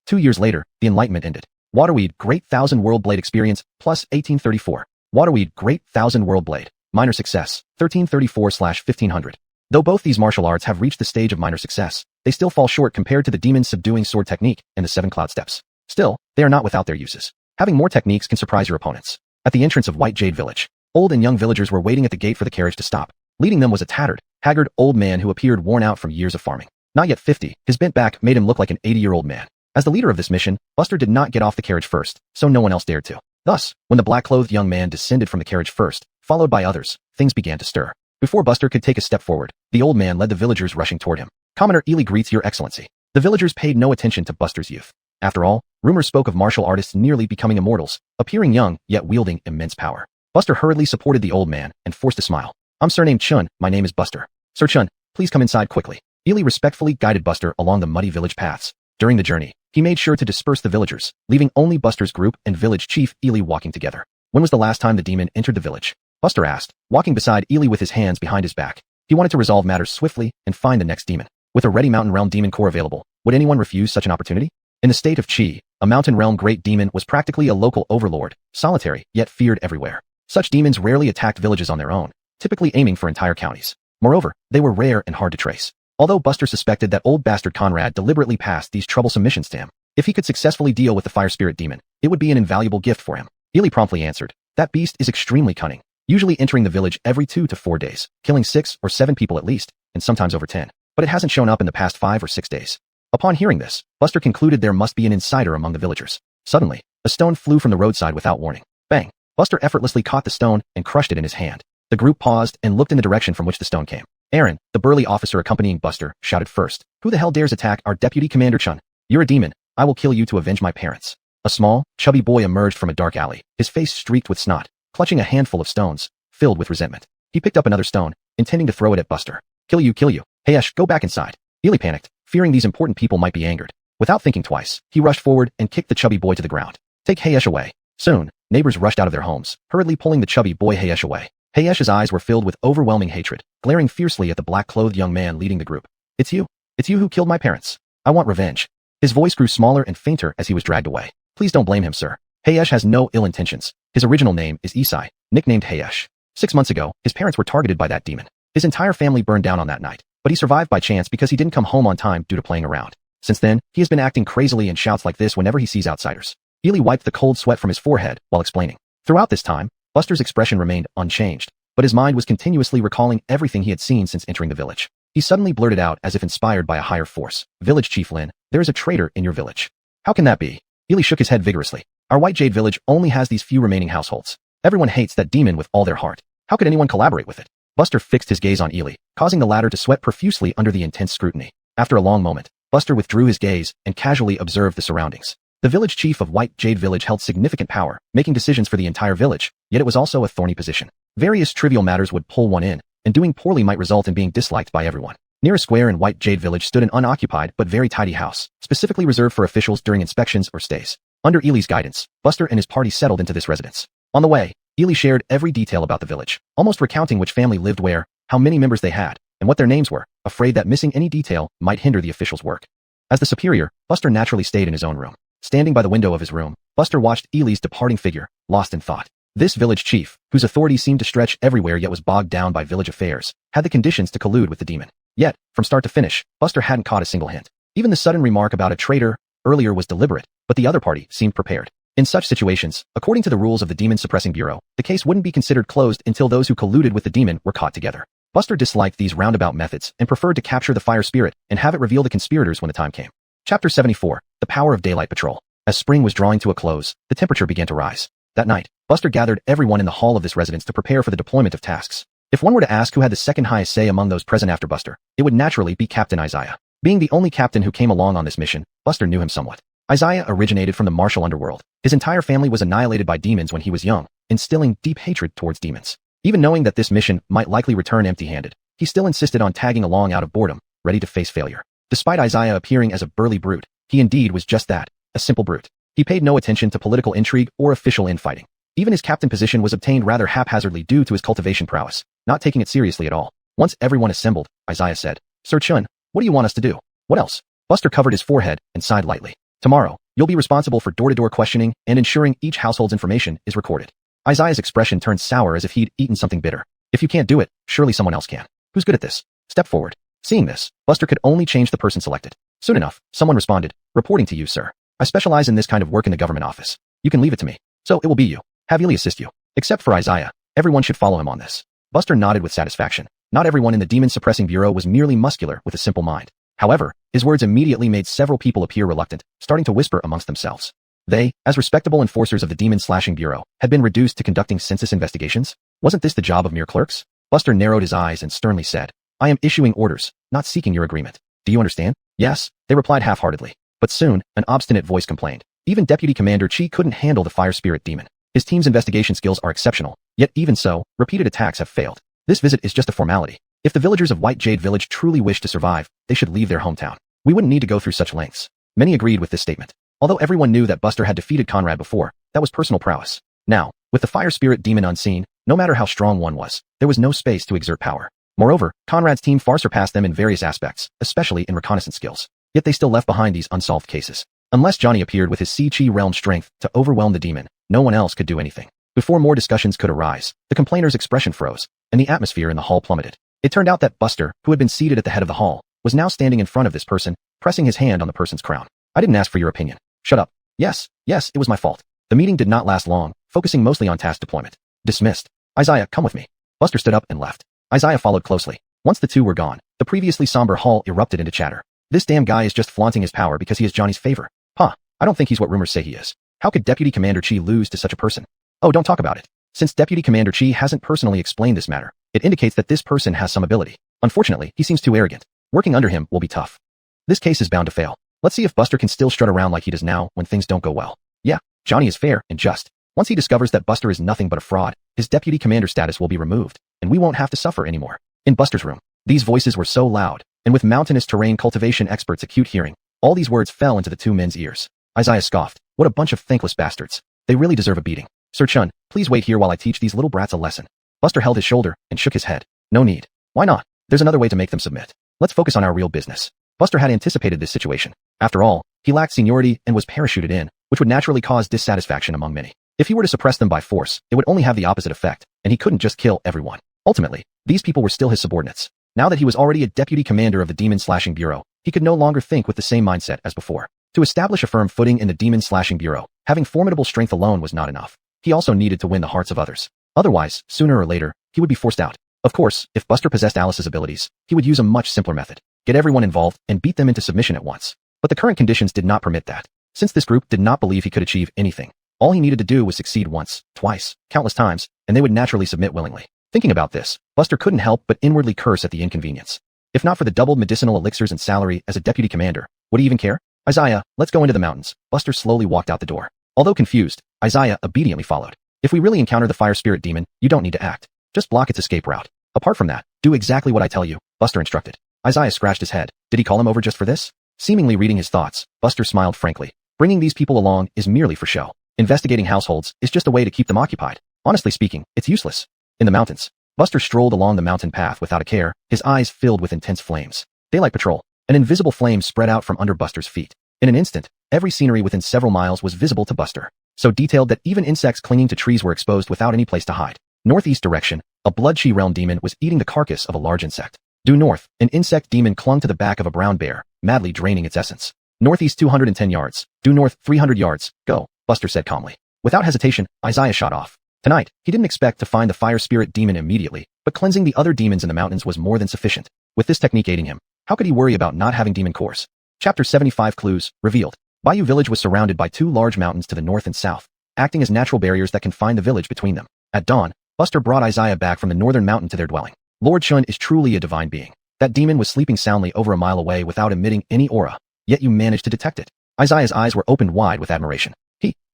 2 years later, the enlightenment ended. Waterweed Great Thousand World Blade experience, plus 1834. Waterweed Great Thousand World Blade, minor success, 1334/1500. Though both these martial arts have reached the stage of minor success, they still fall short compared to the demon subduing sword technique and the 7 cloud steps. Still, they are not without their uses. Having more techniques can surprise your opponents. At the entrance of White Jade Village, old and young villagers were waiting at the gate for the carriage to stop. Leading them was a tattered, haggard old man who appeared worn out from years of farming. Not yet 50, his bent back made him look like an 80-year-old man. As the leader of this mission, Buster did not get off the carriage first, so no one else dared to. Thus, when the black-clothed young man descended from the carriage first, followed by others, things began to stir. Before Buster could take a step forward, the old man led the villagers rushing toward him. Commoner Ely greets your excellency. The villagers paid no attention to Buster's youth. After all, rumors spoke of martial artists nearly becoming immortals, appearing young, yet wielding immense power. Buster hurriedly supported the old man and forced a smile. I'm surnamed Chun, my name is Buster. Sir Chun, please come inside quickly. Ely respectfully guided Buster along the muddy village paths. During the journey, he made sure to disperse the villagers, leaving only Buster's group and village chief Ely walking together. When was the last time the demon entered the village? Buster asked, walking beside Ely with his hands behind his back. He wanted to resolve matters swiftly and find the next demon. With a ready Mountain Realm demon core available, would anyone refuse such an opportunity? In the state of Chi, a Mountain Realm great demon was practically a local overlord, solitary, yet feared everywhere. Such demons rarely attacked villages on their own, typically aiming for entire counties. Moreover, they were rare and hard to trace. Although Buster suspected that old bastard Conrad deliberately passed these troublesome missions to him, if he could successfully deal with the fire spirit demon, it would be an invaluable gift for him. Ely promptly answered, that beast is extremely cunning, usually entering the village every 2 to 4 days, killing 6 or 7 people at least, and sometimes over 10. But it hasn't shown up in the past 5 or 6 days. Upon hearing this, Buster concluded there must be an insider among the villagers. Suddenly, a stone flew from the roadside without warning. Bang! Buster effortlessly caught the stone and crushed it in his hand. The group paused and looked in the direction from which the stone came. Aaron, the burly officer accompanying Buster, shouted first. Who the hell dares attack our deputy commander Chun? You're a demon. I will kill you to avenge my parents. A small, chubby boy emerged from a dark alley, his face streaked with snot, clutching a handful of stones, filled with resentment. He picked up another stone, intending to throw it at Buster. Kill you, kill you. Hey Ash, go back inside. Ely panicked, fearing these important people might be angered. Without thinking twice, he rushed forward and kicked the chubby boy to the ground. Take Hayesh away. Soon, neighbors rushed out of their homes, hurriedly pulling the chubby boy Hayesh away. Hayesh's eyes were filled with overwhelming hatred, glaring fiercely at the black-clothed young man leading the group. It's you who killed my parents. I want revenge. His voice grew smaller and fainter as he was dragged away. Please don't blame him, sir. Hayesh has no ill intentions. His original name is Isai, nicknamed Hayesh. 6 months ago, his parents were targeted by that demon. His entire family burned down on that night, but he survived by chance because he didn't come home on time due to playing around. Since then, he has been acting crazily and shouts like this whenever he sees outsiders. Ely wiped the cold sweat from his forehead while explaining. Throughout this time, Buster's expression remained unchanged, but his mind was continuously recalling everything he had seen since entering the village. He suddenly blurted out as if inspired by a higher force. Village Chief Lin, there is a traitor in your village. How can that be? Ely shook his head vigorously. Our White Jade village only has these few remaining households. Everyone hates that demon with all their heart. How could anyone collaborate with it? Buster fixed his gaze on Ely, causing the latter to sweat profusely under the intense scrutiny. After a long moment, Buster withdrew his gaze and casually observed the surroundings. The village chief of White Jade Village held significant power, making decisions for the entire village, yet it was also a thorny position. Various trivial matters would pull one in, and doing poorly might result in being disliked by everyone. Near a square in White Jade Village stood an unoccupied but very tidy house, specifically reserved for officials during inspections or stays. Under Ely's guidance, Buster and his party settled into this residence. On the way, Ely shared every detail about the village, almost recounting which family lived where, how many members they had, and what their names were, afraid that missing any detail might hinder the officials' work. As the superior, Buster naturally stayed in his own room. Standing by the window of his room, Buster watched Ely's departing figure, lost in thought. This village chief, whose authority seemed to stretch everywhere yet was bogged down by village affairs, had the conditions to collude with the demon. Yet, from start to finish, Buster hadn't caught a single hint. Even the sudden remark about a traitor earlier was deliberate, but the other party seemed prepared. In such situations, according to the rules of the Demon Suppressing Bureau, the case wouldn't be considered closed until those who colluded with the demon were caught together. Buster disliked these roundabout methods and preferred to capture the fire spirit and have it reveal the conspirators when the time came. Chapter 74, The Power of Daylight Patrol. As spring was drawing to a close, the temperature began to rise. That night, Buster gathered everyone in the hall of this residence to prepare for the deployment of tasks. If one were to ask who had the second highest say among those present after Buster, it would naturally be Captain Isaiah. Being the only captain who came along on this mission, Buster knew him somewhat. Isaiah originated from the martial underworld. His entire family was annihilated by demons when he was young, instilling deep hatred towards demons. Even knowing that this mission might likely return empty-handed, he still insisted on tagging along out of boredom, ready to face failure. Despite Isaiah appearing as a burly brute, he indeed was just that, a simple brute. He paid no attention to political intrigue or official infighting. Even his captain position was obtained rather haphazardly due to his cultivation prowess, not taking it seriously at all. Once everyone assembled, Isaiah said, "Sir Chun, what do you want us to do?" "What else?" Buster covered his forehead and sighed lightly. "Tomorrow, you'll be responsible for door-to-door questioning and ensuring each household's information is recorded." Isaiah's expression turned sour as if he'd eaten something bitter. "If you can't do it, surely someone else can. Who's good at this? Step forward." Seeing this, Buster could only change the person selected. Soon enough, someone responded, "Reporting to you, sir. I specialize in this kind of work in the government office. You can leave it to me. So it will be you. Have Ely assist you." Except for Isaiah, everyone should follow him on this. Buster nodded with satisfaction. Not everyone in the Demon Suppressing Bureau was merely muscular with a simple mind. However, his words immediately made several people appear reluctant, starting to whisper amongst themselves. They, as respectable enforcers of the Demon Slashing Bureau, had been reduced to conducting census investigations? Wasn't this the job of mere clerks? Buster narrowed his eyes and sternly said, "I am issuing orders, not seeking your agreement. Do you understand?" "Yes," they replied half-heartedly. But soon, an obstinate voice complained. Even Deputy Commander Chi couldn't handle the fire spirit demon. His team's investigation skills are exceptional, yet even so, repeated attacks have failed. This visit is just a formality. If the villagers of White Jade Village truly wish to survive, they should leave their hometown. We wouldn't need to go through such lengths. Many agreed with this statement. Although everyone knew that Buster had defeated Conrad before, that was personal prowess. Now, with the fire spirit demon unseen, no matter how strong one was, there was no space to exert power. Moreover, Conrad's team far surpassed them in various aspects, especially in reconnaissance skills. Yet they still left behind these unsolved cases. Unless Johnny appeared with his Si-Chi realm strength to overwhelm the demon, no one else could do anything. Before more discussions could arise, the complainer's expression froze, and the atmosphere in the hall plummeted. It turned out that Buster, who had been seated at the head of the hall, was now standing in front of this person, pressing his hand on the person's crown. "I didn't ask for your opinion." "Shut up." Yes, it was my fault." The meeting did not last long, focusing mostly on task deployment. "Dismissed. Isaiah, come with me." Buster stood up and left. Isaiah followed closely. Once the two were gone, the previously somber hall erupted into chatter. "This damn guy is just flaunting his power because he has Johnny's favor. Huh, I don't think he's what rumors say he is. How could Deputy Commander Chi lose to such a person?" "Oh, don't talk about it. Since Deputy Commander Chi hasn't personally explained this matter, it indicates that this person has some ability. Unfortunately, he seems too arrogant. Working under him will be tough. This case is bound to fail. Let's see if Buster can still strut around like he does now when things don't go well. Yeah, Johnny is fair and just. Once he discovers that Buster is nothing but a fraud, his deputy commander status will be removed, and we won't have to suffer anymore." In Buster's room, these voices were so loud, and with mountainous terrain cultivation experts' acute hearing, all these words fell into the two men's ears. Isaiah scoffed. "What a bunch of thankless bastards. They really deserve a beating. Sir Chun, please wait here while I teach these little brats a lesson." Buster held his shoulder and shook his head. "No need. Why not? There's another way to make them submit. Let's focus on our real business." Buster had anticipated this situation. After all, he lacked seniority and was parachuted in, which would naturally cause dissatisfaction among many. If he were to suppress them by force, it would only have the opposite effect, and he couldn't just kill everyone. Ultimately, these people were still his subordinates. Now that he was already a deputy commander of the Demon Slashing Bureau, he could no longer think with the same mindset as before. To establish a firm footing in the Demon Slashing Bureau, having formidable strength alone was not enough. He also needed to win the hearts of others. Otherwise, sooner or later, he would be forced out. Of course, if Buster possessed Alice's abilities, he would use a much simpler method. Get everyone involved and beat them into submission at once. But the current conditions did not permit that. Since this group did not believe he could achieve anything, all he needed to do was succeed once, twice, countless times, and they would naturally submit willingly. Thinking about this, Buster couldn't help but inwardly curse at the inconvenience. If not for the doubled medicinal elixirs and salary as a deputy commander, would he even care? "Isaiah, let's go into the mountains." Buster slowly walked out the door. Although confused, Isaiah obediently followed. "If we really encounter the fire spirit demon, you don't need to act. Just block its escape route. Apart from that, do exactly what I tell you, Buster instructed. Isaiah scratched his head. Did he call him over just for this? Seemingly reading his thoughts, Buster smiled frankly. Bringing these people along is merely for show. Investigating households is just a way to keep them occupied. Honestly speaking, it's useless. In the mountains, Buster strolled along the mountain path without a care, his eyes filled with intense flames. Daylight patrol. An invisible flame spread out from under Buster's feet. In an instant, every scenery within several miles was visible to Buster, so detailed that even insects clinging to trees were exposed without any place to hide. Northeast direction, a blood-chi realm demon was eating the carcass of a large insect. Due north, an insect demon clung to the back of a brown bear, madly draining its essence. Northeast 210 yards, due north 300 yards, go, Buster said calmly. Without hesitation, Isaiah shot off. Tonight, he didn't expect to find the fire spirit demon immediately, but cleansing the other demons in the mountains was more than sufficient. With this technique aiding him, how could he worry about not having demon cores? Chapter 75 Clues, revealed. Bayou Village was surrounded by two large mountains to the north and south, acting as natural barriers that confined the village between them. At dawn, Buster brought Isaiah back from the northern mountain to their dwelling. Lord Shun is truly a divine being. That demon was sleeping soundly over a mile away without emitting any aura, yet you managed to detect it. Isaiah's eyes were opened wide with admiration.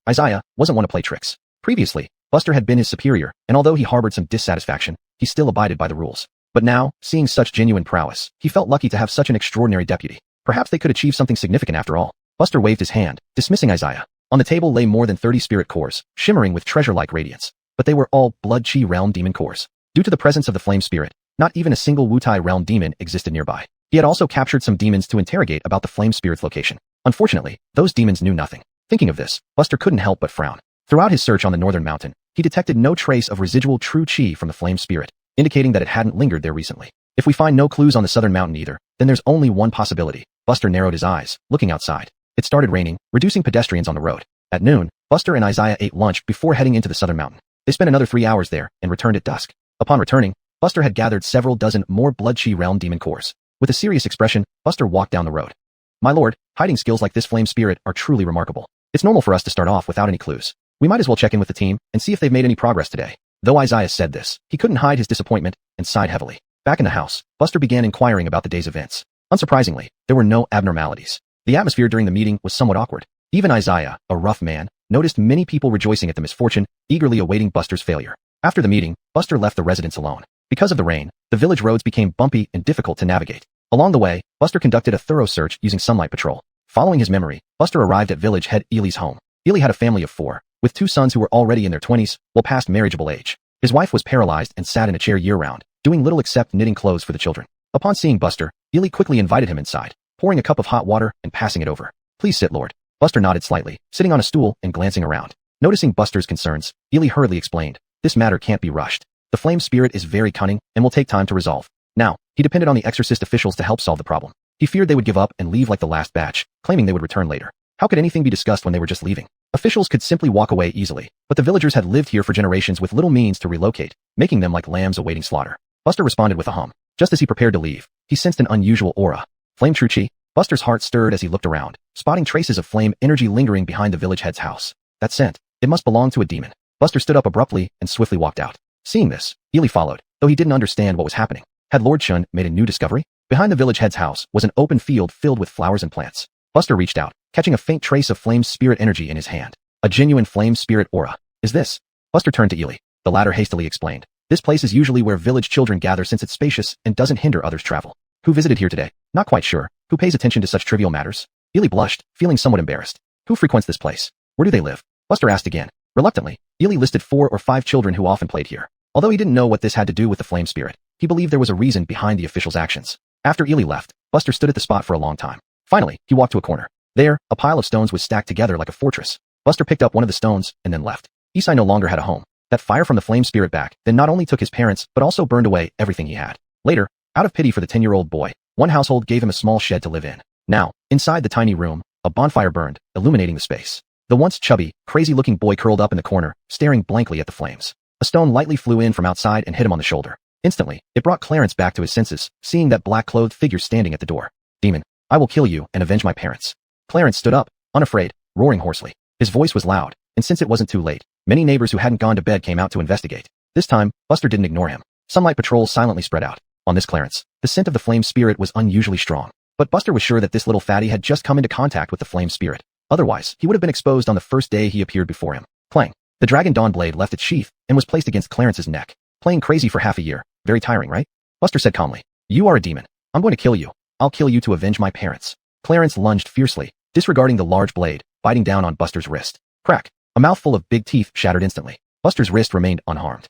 Isaiah, wasn't one to play tricks. Previously, Buster had been his superior, and although he harbored some dissatisfaction, he still abided by the rules. But now, seeing such genuine prowess, he felt lucky to have such an extraordinary deputy. Perhaps they could achieve something significant after all. Buster waved his hand, dismissing Isaiah. On the table lay more than 30 spirit cores, shimmering with treasure-like radiance. But they were all blood-chi realm demon cores. Due to the presence of the flame spirit, not even a single Wutai realm demon existed nearby. He had also captured some demons to interrogate about the flame spirit's location. Unfortunately, those demons knew nothing. Thinking of this, Buster couldn't help but frown. Throughout his search on the northern mountain, he detected no trace of residual true chi from the flame spirit, indicating that it hadn't lingered there recently. If we find no clues on the southern mountain either, then there's only one possibility. Buster narrowed his eyes, looking outside. It started raining, reducing pedestrians on the road. At noon, Buster and Isaiah ate lunch before heading into the southern mountain. They spent another 3 hours there and returned at dusk. Upon returning, Buster had gathered several dozen more blood-chi realm demon cores. With a serious expression, Buster walked down the road. My lord, hiding skills like this flame spirit are truly remarkable. It's normal for us to start off without any clues. We might as well check in with the team and see if they've made any progress today. Though Isaiah said this, he couldn't hide his disappointment and sighed heavily. Back in the house, Buster began inquiring about the day's events. Unsurprisingly, there were no abnormalities. The atmosphere during the meeting was somewhat awkward. Even Isaiah, a rough man, noticed many people rejoicing at the misfortune, eagerly awaiting Buster's failure. After the meeting, Buster left the residence alone. Because of the rain, the village roads became bumpy and difficult to navigate. Along the way, Buster conducted a thorough search using sunlight patrol. Following his memory, Buster arrived at village head Ely's home. Ely had a family of 4, with 2 sons who were already in their 20s, well past marriageable age. His wife was paralyzed and sat in a chair year-round, doing little except knitting clothes for the children. Upon seeing Buster, Ely quickly invited him inside, pouring a cup of hot water and passing it over. Please sit, Lord. Buster nodded slightly, sitting on a stool and glancing around. Noticing Buster's concerns, Ely hurriedly explained, this matter can't be rushed. The flame spirit is very cunning and will take time to resolve. Now, he depended on the exorcist officials to help solve the problem. He feared they would give up and leave like the last batch, claiming they would return later. How could anything be discussed when they were just leaving? Officials could simply walk away easily, but the villagers had lived here for generations with little means to relocate, making them like lambs awaiting slaughter. Buster responded with a hum. Just as he prepared to leave, he sensed an unusual aura. Flame true chi? Buster's heart stirred as he looked around, spotting traces of flame energy lingering behind the village head's house. That scent, it must belong to a demon. Buster stood up abruptly and swiftly walked out. Seeing this, Ely followed, though he didn't understand what was happening. Had Lord Shun made a new discovery? Behind the village head's house was an open field filled with flowers and plants. Buster reached out, catching a faint trace of flame spirit energy in his hand. A genuine flame spirit aura. Is this? Buster turned to Ely. The latter hastily explained. This place is usually where village children gather since it's spacious and doesn't hinder others' travel. Who visited here today? Not quite sure. Who pays attention to such trivial matters? Ely blushed, feeling somewhat embarrassed. Who frequents this place? Where do they live? Buster asked again. Reluctantly, Ely listed 4 or 5 children who often played here. Although he didn't know what this had to do with the flame spirit, he believed there was a reason behind the official's actions. After Ely left, Buster stood at the spot for a long time. Finally, he walked to a corner. There, a pile of stones was stacked together like a fortress. Buster picked up one of the stones and then left. Isai no longer had a home. That fire from the flame spirit back then not only took his parents but also burned away everything he had. Later, out of pity for the 10-year-old boy, one household gave him a small shed to live in. Now, inside the tiny room, a bonfire burned, illuminating the space. The once chubby, crazy-looking boy curled up in the corner, staring blankly at the flames. A stone lightly flew in from outside and hit him on the shoulder. Instantly, it brought Clarence back to his senses, seeing that black-clothed figure standing at the door. Demon, I will kill you and avenge my parents. Clarence stood up, unafraid, roaring hoarsely. His voice was loud, and since it wasn't too late, many neighbors who hadn't gone to bed came out to investigate. This time, Buster didn't ignore him. Sunlight patrols silently spread out. On this Clarence, the scent of the flame spirit was unusually strong. But Buster was sure that this little fatty had just come into contact with the flame spirit. Otherwise, he would have been exposed on the first day he appeared before him. Clang. The dragon dawn blade left its sheath and was placed against Clarence's neck. Playing crazy for half a year. Very tiring, right? Buster said calmly. You are a demon. I'm going to kill you. I'll kill you to avenge my parents. Clarence lunged fiercely, disregarding the large blade, biting down on Buster's wrist. Crack. A mouthful of big teeth shattered instantly. Buster's wrist remained unharmed.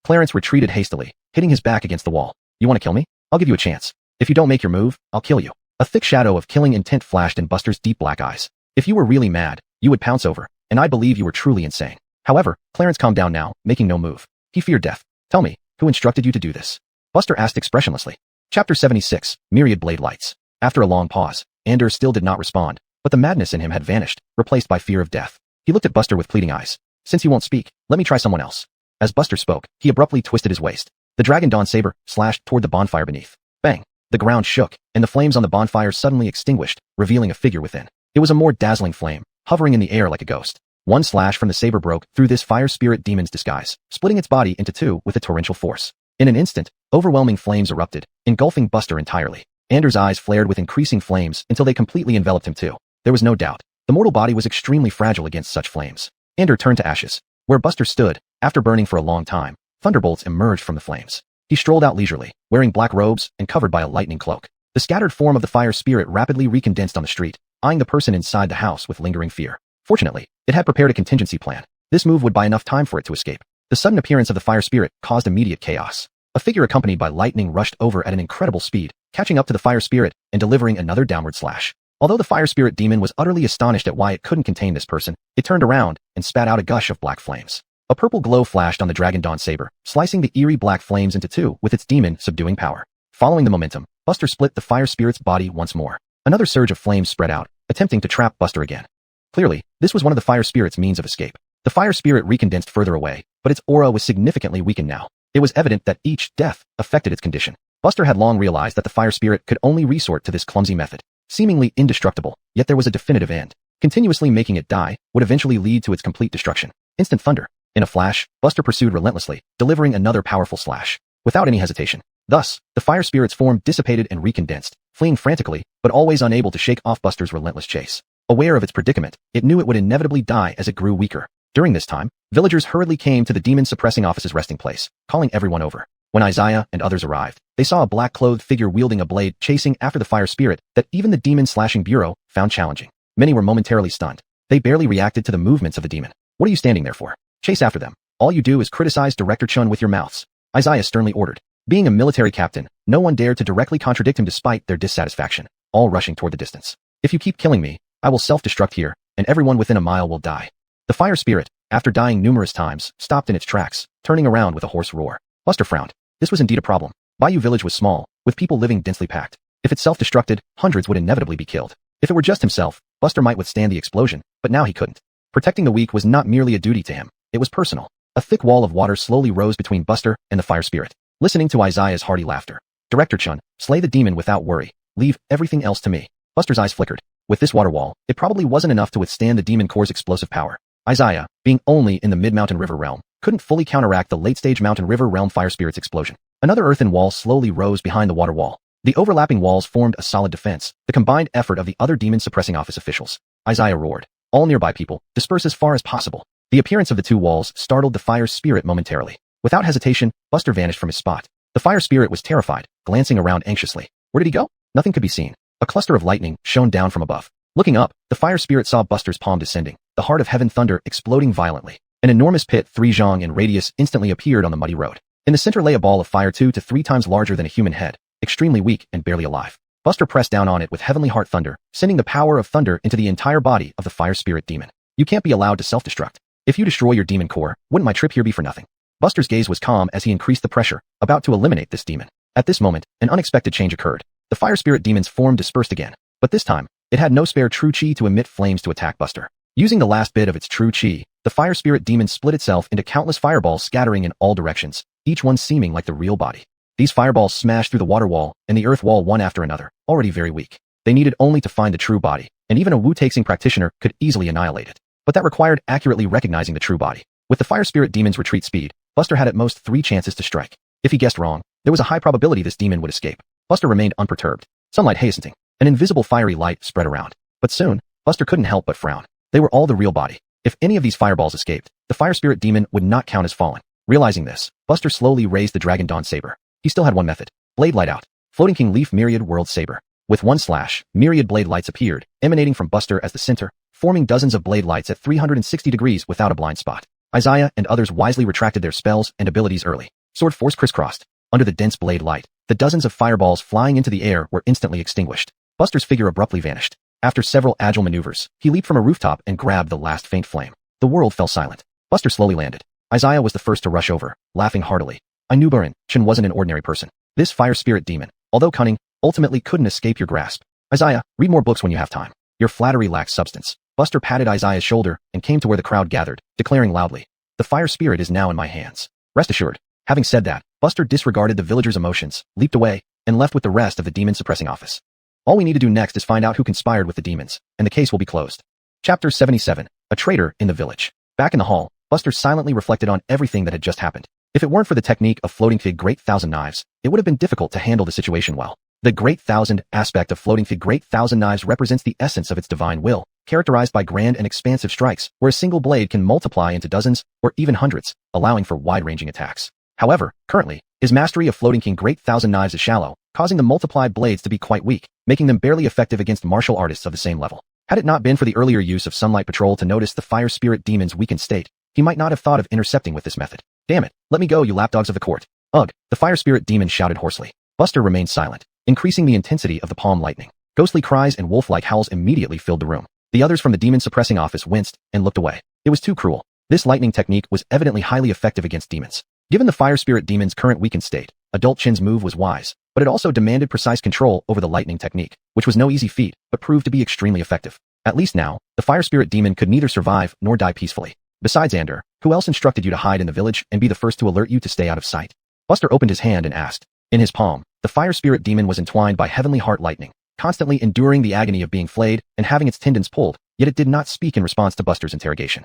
Clarence retreated hastily, hitting his back against the wall. You want to kill me? I'll give you a chance. If you don't make your move, I'll kill you. A thick shadow of killing intent flashed in Buster's deep black eyes. If you were really mad, you would pounce over, and I believe you were truly insane. However, Clarence calmed down now, making no move. He feared death. Tell me, who instructed you to do this? Buster asked expressionlessly. Chapter 76, Myriad Blade Lights. After a long pause, Anders still did not respond, but the madness in him had vanished, replaced by fear of death. He looked at Buster with pleading eyes. Since you won't speak, let me try someone else. As Buster spoke, he abruptly twisted his waist. The Dragon Dawn saber slashed toward the bonfire beneath. Bang! The ground shook, and the flames on the bonfire suddenly extinguished, revealing a figure within. It was a more dazzling flame, hovering in the air like a ghost. One slash from the saber broke through this fire spirit demon's disguise, splitting its body into two with a torrential force. In an instant, overwhelming flames erupted, engulfing Buster entirely. Anders' eyes flared with increasing flames until they completely enveloped him too. There was no doubt. The mortal body was extremely fragile against such flames. Anders turned to ashes. Where Buster stood, after burning for a long time, thunderbolts emerged from the flames. He strolled out leisurely, wearing black robes and covered by a lightning cloak. The scattered form of the fire spirit rapidly recondensed on the street, eyeing the person inside the house with lingering fear. Fortunately, it had prepared a contingency plan. This move would buy enough time for it to escape. The sudden appearance of the fire spirit caused immediate chaos. A figure accompanied by lightning rushed over at an incredible speed, catching up to the fire spirit and delivering another downward slash. Although the fire spirit demon was utterly astonished at why it couldn't contain this person, it turned around and spat out a gush of black flames. A purple glow flashed on the Dragon Dawn saber, slicing the eerie black flames into two with its demon subduing power. Following the momentum, Buster split the fire spirit's body once more. Another surge of flames spread out, attempting to trap Buster again. Clearly, this was one of the fire spirit's means of escape. The fire spirit recondensed further away, but its aura was significantly weakened now. It was evident that each death affected its condition. Buster had long realized that the fire spirit could only resort to this clumsy method. Seemingly indestructible, yet there was a definitive end. Continuously making it die would eventually lead to its complete destruction. Instant thunder. In a flash, Buster pursued relentlessly, delivering another powerful slash. Without any hesitation. Thus, the fire spirit's form dissipated and recondensed, fleeing frantically, but always unable to shake off Buster's relentless chase. Aware of its predicament, it knew it would inevitably die as it grew weaker. During this time, villagers hurriedly came to the demon suppressing office's resting place, calling everyone over. When Isaiah and others arrived, they saw a black-clothed figure wielding a blade chasing after the fire spirit that even the demon-slashing bureau found challenging. Many were momentarily stunned. They barely reacted to the movements of the demon. What are you standing there for? Chase after them. All you do is criticize Director Chun with your mouths. Isaiah sternly ordered. Being a military captain, no one dared to directly contradict him despite their dissatisfaction, all rushing toward the distance. If you keep killing me, I will self-destruct here, and everyone within a mile will die. The fire spirit, after dying numerous times, stopped in its tracks, turning around with a hoarse roar. Buster frowned. This was indeed a problem. Bayou Village was small, with people living densely packed. If it self-destructed, hundreds would inevitably be killed. If it were just himself, Buster might withstand the explosion, but now he couldn't. Protecting the weak was not merely a duty to him, it was personal. A thick wall of water slowly rose between Buster and the fire spirit. Listening to Isaiah's hearty laughter. Director Chun, slay the demon without worry. Leave everything else to me. Buster's eyes flickered. With this water wall, it probably wasn't enough to withstand the demon core's explosive power. Isaiah, being only in the mid-mountain river realm, couldn't fully counteract the late-stage mountain river realm fire spirit's explosion. Another earthen wall slowly rose behind the water wall. The overlapping walls formed a solid defense, the combined effort of the other demon-suppressing office officials. Isaiah roared. All nearby people, disperse as far as possible. The appearance of the two walls startled the fire spirit momentarily. Without hesitation, Buster vanished from his spot. The fire spirit was terrified, glancing around anxiously. Where did he go? Nothing could be seen. A cluster of lightning shone down from above. Looking up, the fire spirit saw Buster's palm descending, the heart of heaven thunder exploding violently. An enormous pit 3 zhang in radius instantly appeared on the muddy road. In the center lay a ball of fire 2 to 3 times larger than a human head, extremely weak and barely alive. Buster pressed down on it with heavenly heart thunder, sending the power of thunder into the entire body of the fire spirit demon. You can't be allowed to self-destruct. If you destroy your demon core, wouldn't my trip here be for nothing? Buster's gaze was calm as he increased the pressure, about to eliminate this demon. At this moment, an unexpected change occurred. The fire spirit demon's form dispersed again, but this time, it had no spare true chi to emit flames to attack Buster. Using the last bit of its true chi, the fire spirit demon split itself into countless fireballs scattering in all directions, each one seeming like the real body. These fireballs smashed through the water wall and the earth wall one after another, already very weak. They needed only to find the true body, and even a Wu-Taxing practitioner could easily annihilate it. But that required accurately recognizing the true body. With the fire spirit demon's retreat speed, Buster had at most 3 chances to strike. If he guessed wrong, there was a high probability this demon would escape. Buster remained unperturbed. Sunlight hastened. An invisible fiery light spread around. But soon, Buster couldn't help but frown. They were all the real body. If any of these fireballs escaped, the fire spirit demon would not count as fallen. Realizing this, Buster slowly raised the Dragon Dawn saber. He still had one method. Blade light out. Floating King Leaf Myriad World Saber. With one slash, myriad blade lights appeared, emanating from Buster as the center, forming dozens of blade lights at 360 degrees without a blind spot. Isaiah and others wisely retracted their spells and abilities early. Sword force crisscrossed. Under the dense blade light, the dozens of fireballs flying into the air were instantly extinguished. Buster's figure abruptly vanished. After several agile maneuvers, he leaped from a rooftop and grabbed the last faint flame. The world fell silent. Buster slowly landed. Isaiah was the first to rush over, laughing heartily. I knew Chen wasn't an ordinary person. This fire spirit demon, although cunning, ultimately couldn't escape your grasp. Isaiah, read more books when you have time. Your flattery lacks substance. Buster patted Isaiah's shoulder and came to where the crowd gathered, declaring loudly, the fire spirit is now in my hands. Rest assured. Having said that, Buster disregarded the villagers' emotions, leaped away, and left with the rest of the demon suppressing office. All we need to do next is find out who conspired with the demons, and the case will be closed. Chapter 77. A traitor in the village. Back in the hall, Buster silently reflected on everything that had just happened. If it weren't for the technique of Floating Fig Great Thousand Knives, it would have been difficult to handle the situation well. The Great Thousand aspect of Floating Fig Great Thousand Knives represents the essence of its divine will, characterized by grand and expansive strikes, where a single blade can multiply into dozens, or even hundreds, allowing for wide-ranging attacks. However, currently, his mastery of Floating King Great Thousand Knives is shallow, causing the multiplied blades to be quite weak, making them barely effective against martial artists of the same level. Had it not been for the earlier use of Sunlight Patrol to notice the fire spirit demon's weakened state, he might not have thought of intercepting with this method. Damn it, let me go, you lapdogs of the court. Ugh, the fire spirit demon shouted hoarsely. Buster remained silent, increasing the intensity of the palm lightning. Ghostly cries and wolf-like howls immediately filled the room. The others from the demon suppressing office winced and looked away. It was too cruel. This lightning technique was evidently highly effective against demons. Given the fire spirit demon's current weakened state, Adult Chin's move was wise, but it also demanded precise control over the lightning technique, which was no easy feat, but proved to be extremely effective. At least now, the fire spirit demon could neither survive nor die peacefully. Besides Ander, who else instructed you to hide in the village and be the first to alert you to stay out of sight? Buster opened his hand and asked. In his palm, the fire spirit demon was entwined by heavenly heart lightning, constantly enduring the agony of being flayed and having its tendons pulled, yet it did not speak in response to Buster's interrogation.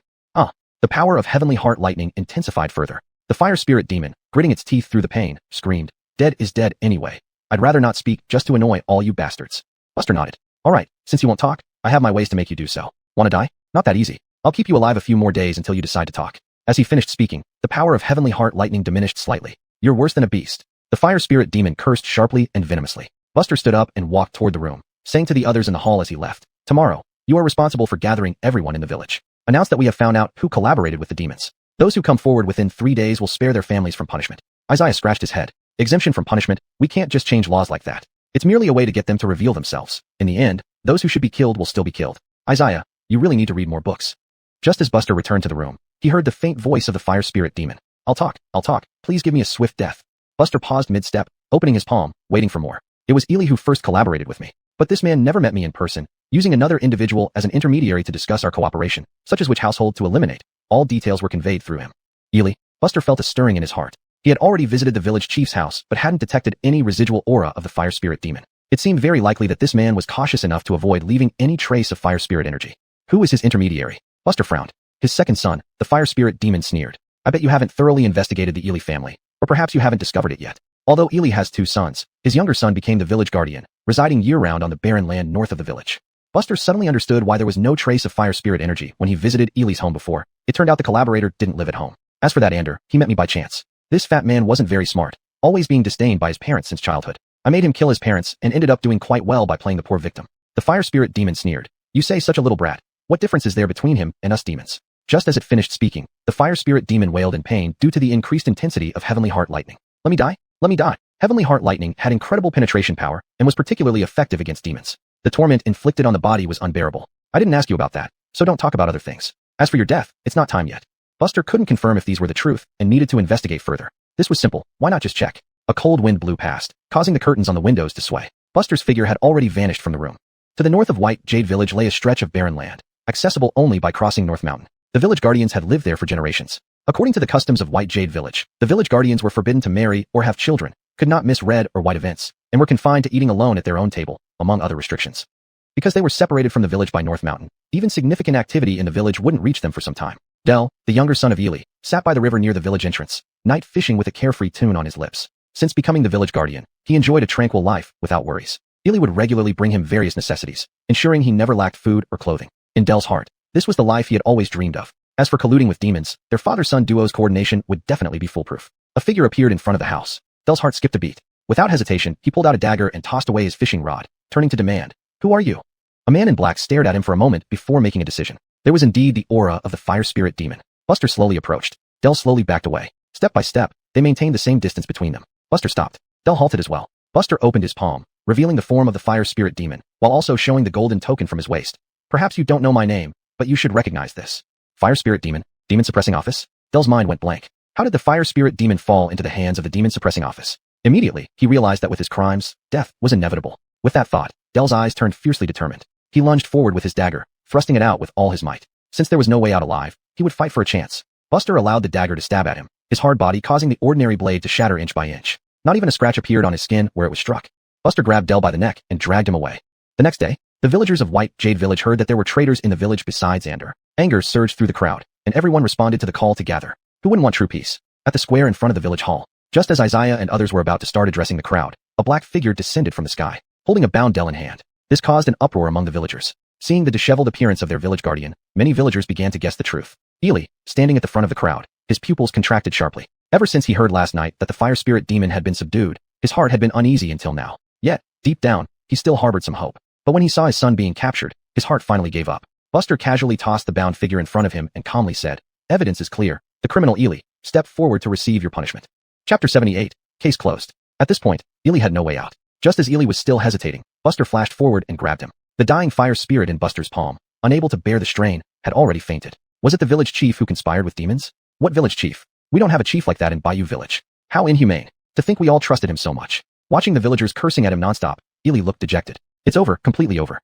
The power of heavenly heart lightning intensified further. The fire spirit demon, gritting its teeth through the pain, screamed, dead is dead anyway. I'd rather not speak just to annoy all you bastards. Buster nodded. All right, since you won't talk, I have my ways to make you do so. Want to die? Not that easy. I'll keep you alive a few more days until you decide to talk. As he finished speaking, the power of heavenly heart lightning diminished slightly. You're worse than a beast. The fire spirit demon cursed sharply and venomously. Buster stood up and walked toward the room, saying to the others in the hall as he left, tomorrow, you are responsible for gathering everyone in the village. Announce that we have found out who collaborated with the demons. Those who come forward within 3 days will spare their families from punishment. Isaiah scratched his head. Exemption from punishment? We can't just change laws like that. It's merely a way to get them to reveal themselves. In the end, those who should be killed will still be killed. Isaiah, you really need to read more books. Just as Buster returned to the room, he heard the faint voice of the fire spirit demon. I'll talk. Please give me a swift death. Buster paused mid-step, opening his palm, waiting for more. It was Ely who first collaborated with me. But this man never met me in person, using another individual as an intermediary to discuss our cooperation, such as which household to eliminate. All details were conveyed through him. Ely, Buster felt a stirring in his heart. He had already visited the village chief's house, but hadn't detected any residual aura of the fire spirit demon. It seemed very likely that this man was cautious enough to avoid leaving any trace of fire spirit energy. Who was his intermediary? Buster frowned. His second son, the fire spirit demon, sneered. I bet you haven't thoroughly investigated the Ely family, or perhaps you haven't discovered it yet. Although Ely has 2 sons, his younger son became the village guardian, residing year-round on the barren land north of the village. Buster suddenly understood why there was no trace of fire spirit energy when he visited Ely's home before. It turned out the collaborator didn't live at home. As for that Ander, he met me by chance. This fat man wasn't very smart, always being disdained by his parents since childhood. I made him kill his parents and ended up doing quite well by playing the poor victim. The fire spirit demon sneered. You say such a little brat. What difference is there between him and us demons? Just as it finished speaking, the fire spirit demon wailed in pain due to the increased intensity of heavenly heart lightning. Let me die? Let me die. Heavenly heart lightning had incredible penetration power and was particularly effective against demons. The torment inflicted on the body was unbearable. I didn't ask you about that, so don't talk about other things. As for your death, it's not time yet. Buster couldn't confirm if these were the truth and needed to investigate further. This was simple. Why not just check? A cold wind blew past, causing the curtains on the windows to sway. Buster's figure had already vanished from the room. To the north of White Jade Village lay a stretch of barren land, accessible only by crossing North Mountain. The village guardians had lived there for generations. According to the customs of White Jade Village, the village guardians were forbidden to marry or have children, could not miss red or white events, and were confined to eating alone at their own table, among other restrictions. Because they were separated from the village by North Mountain, even significant activity in the village wouldn't reach them for some time. Del, the younger son of Ely, sat by the river near the village entrance, night fishing with a carefree tune on his lips. Since becoming the village guardian, he enjoyed a tranquil life without worries. Ely would regularly bring him various necessities, ensuring he never lacked food or clothing. In Del's heart, this was the life he had always dreamed of. As for colluding with demons, their father-son duo's coordination would definitely be foolproof. A figure appeared in front of the house. Dell's heart skipped a beat. Without hesitation, he pulled out a dagger and tossed away his fishing rod, turning to demand, "Who are you?" A man in black stared at him for a moment before making a decision. There was indeed the aura of the fire spirit demon. Buster slowly approached. Dell slowly backed away. Step by step, they maintained the same distance between them. Buster stopped. Dell halted as well. Buster opened his palm, revealing the form of the fire spirit demon, while also showing the golden token from his waist. "Perhaps you don't know my name, but you should recognize this. Fire spirit demon, demon suppressing office?" Dell's mind went blank. How did the fire spirit demon fall into the hands of the demon suppressing office? Immediately, he realized that with his crimes, death was inevitable. With that thought, Dell's eyes turned fiercely determined. He lunged forward with his dagger, thrusting it out with all his might. Since there was no way out alive, he would fight for a chance. Buster allowed the dagger to stab at him, his hard body causing the ordinary blade to shatter inch by inch. Not even a scratch appeared on his skin where it was struck. Buster grabbed Dell by the neck and dragged him away. The next day, the villagers of White Jade Village heard that there were traitors in the village besides Ander. Anger surged through the crowd, and everyone responded to the call to gather. Who wouldn't want true peace? At the square in front of the village hall, just as Isaiah and others were about to start addressing the crowd, a black figure descended from the sky, holding a bound Dell in hand. This caused an uproar among the villagers. Seeing the disheveled appearance of their village guardian, many villagers began to guess the truth. Ely, standing at the front of the crowd, his pupils contracted sharply. Ever since he heard last night that the fire spirit demon had been subdued, his heart had been uneasy until now. Yet, deep down, he still harbored some hope. But when he saw his son being captured, his heart finally gave up. Buster casually tossed the bound figure in front of him and calmly said, "Evidence is clear. The criminal Ely, step forward to receive your punishment." Chapter 78. Case closed. At this point, Ely had no way out. Just as Ely was still hesitating, Buster flashed forward and grabbed him. The dying fire spirit in Buster's palm, unable to bear the strain, had already fainted. Was it the village chief who conspired with demons? What village chief? We don't have a chief like that in Bayou Village. How inhumane. To think we all trusted him so much. Watching the villagers cursing at him nonstop, Ely looked dejected. It's over, completely over.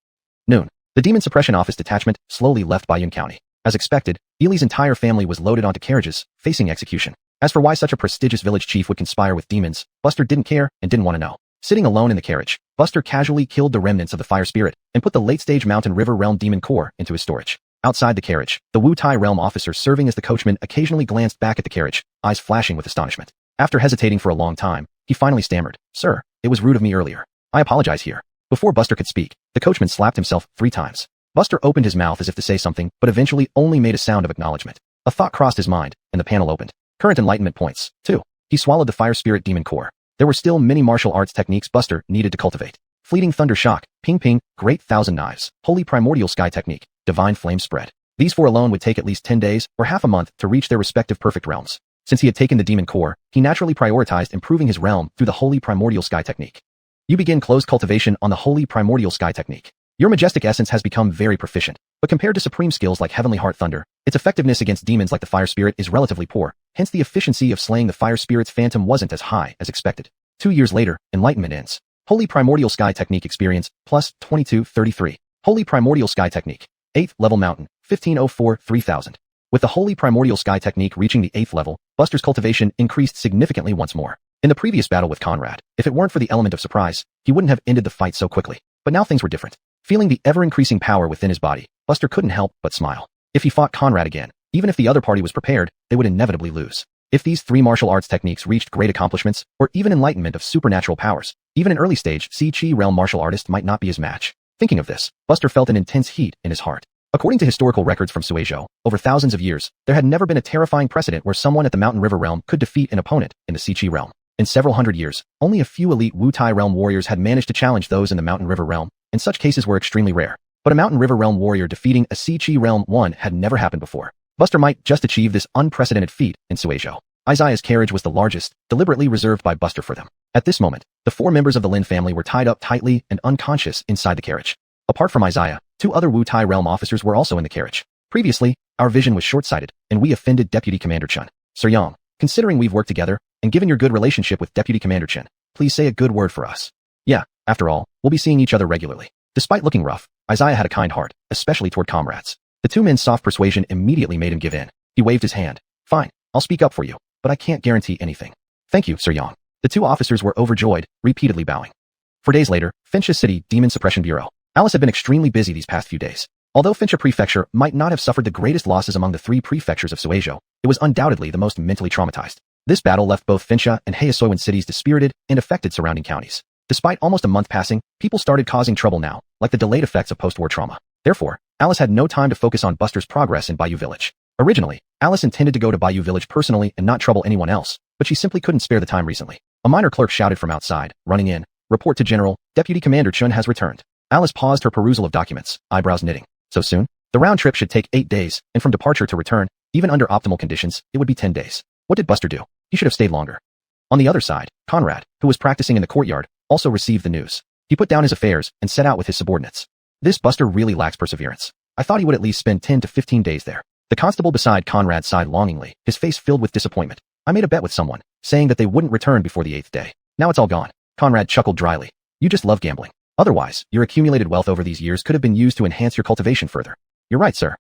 Noon. The Demon Suppression Office detachment slowly left Bayou County. As expected, Ely's entire family was loaded onto carriages, facing execution. As for why such a prestigious village chief would conspire with demons, Buster didn't care and didn't want to know. Sitting alone in the carriage, Buster casually killed the remnants of the fire spirit and put the late-stage Mountain River Realm demon core into his storage. Outside the carriage, the Wu Tai Realm officer serving as the coachman occasionally glanced back at the carriage, eyes flashing with astonishment. After hesitating for a long time, he finally stammered, "Sir, it was rude of me earlier. I apologize here." Before Buster could speak, the coachman slapped himself 3 times. Buster opened his mouth as if to say something, but eventually only made a sound of acknowledgement. A thought crossed his mind, and the panel opened. Current enlightenment points. 2. He swallowed the fire spirit demon core. There were still many martial arts techniques Buster needed to cultivate. Fleeting thunder shock, ping ping, great thousand knives, holy primordial sky technique, divine flame spread. These 4 alone would take at least 10 days or half a month to reach their respective perfect realms. Since he had taken the demon core, he naturally prioritized improving his realm through the holy primordial sky technique. You begin closed cultivation on the holy primordial sky technique. Your majestic essence has become very proficient, but compared to supreme skills like Heavenly Heart Thunder, its effectiveness against demons like the fire spirit is relatively poor, hence the efficiency of slaying the fire spirit's phantom wasn't as high as expected. 2 years later, enlightenment ends. Holy primordial sky technique experience, plus 2233. Holy primordial sky technique. 8th level mountain, 1504-3000. With the holy primordial sky technique reaching the 8th level, Buster's cultivation increased significantly once more. In the previous battle with Conrad, if it weren't for the element of surprise, he wouldn't have ended the fight so quickly. But now things were different. Feeling the ever-increasing power within his body, Buster couldn't help but smile. If he fought Conrad again, even if the other party was prepared, they would inevitably lose. If these 3 martial arts techniques reached great accomplishments, or even enlightenment of supernatural powers, even an early-stage Si-Chi realm martial artist might not be his match. Thinking of this, Buster felt an intense heat in his heart. According to historical records from Suizhou, over thousands of years, there had never been a terrifying precedent where someone at the Mountain River realm could defeat an opponent in the Si-Chi realm. In several hundred years, only a few elite Wu Tai realm warriors had managed to challenge those in the Mountain River realm, and such cases were extremely rare. But a Mountain River realm warrior defeating a Si-Chi realm one had never happened before. Buster might just achieve this unprecedented feat in Suizhou. Isaiah's carriage was the largest, deliberately reserved by Buster for them. At this moment, the 4 members of the Lin family were tied up tightly and unconscious inside the carriage. Apart from Isaiah, 2 other Wu Tai realm officers were also in the carriage. Previously, our vision was short-sighted, and we offended Deputy Commander Chun. Sir Yang, considering we've worked together, and given your good relationship with Deputy Commander Chen, please say a good word for us. Yeah, after all, we'll be seeing each other regularly. Despite looking rough, Isaiah had a kind heart, especially toward comrades. The 2 men's soft persuasion immediately made him give in. He waved his hand. Fine, I'll speak up for you, but I can't guarantee anything. Thank you, Sir Yang. The 2 officers were overjoyed, repeatedly bowing. 4 days later, Fincha City Demon Suppression Bureau. Alice had been extremely busy these past few days. Although Fincha Prefecture might not have suffered the greatest losses among the 3 prefectures of Suizhou, it was undoubtedly the most mentally traumatized. This battle left both Fincha and Heasoiwan cities dispirited and affected surrounding counties. Despite almost a month passing, people started causing trouble now, like the delayed effects of post-war trauma. Therefore, Alice had no time to focus on Buster's progress in Bayou Village. Originally, Alice intended to go to Bayou Village personally and not trouble anyone else, but she simply couldn't spare the time recently. A minor clerk shouted from outside, running in. Report to General, Deputy Commander Chun has returned. Alice paused her perusal of documents, eyebrows knitting. So soon? The round trip should take 8 days, and from departure to return, even under optimal conditions, it would be 10 days. What did Buster do? He should have stayed longer. On the other side, Conrad, who was practicing in the courtyard, also received the news. He put down his affairs and set out with his subordinates. This Buster really lacks perseverance. I thought he would at least spend 10 to 15 days there. The constable beside Conrad sighed longingly, his face filled with disappointment. I made a bet with someone, saying that they wouldn't return before the 8th day. Now it's all gone. Conrad chuckled dryly. You just love gambling. Otherwise, your accumulated wealth over these years could have been used to enhance your cultivation further. You're right, sir.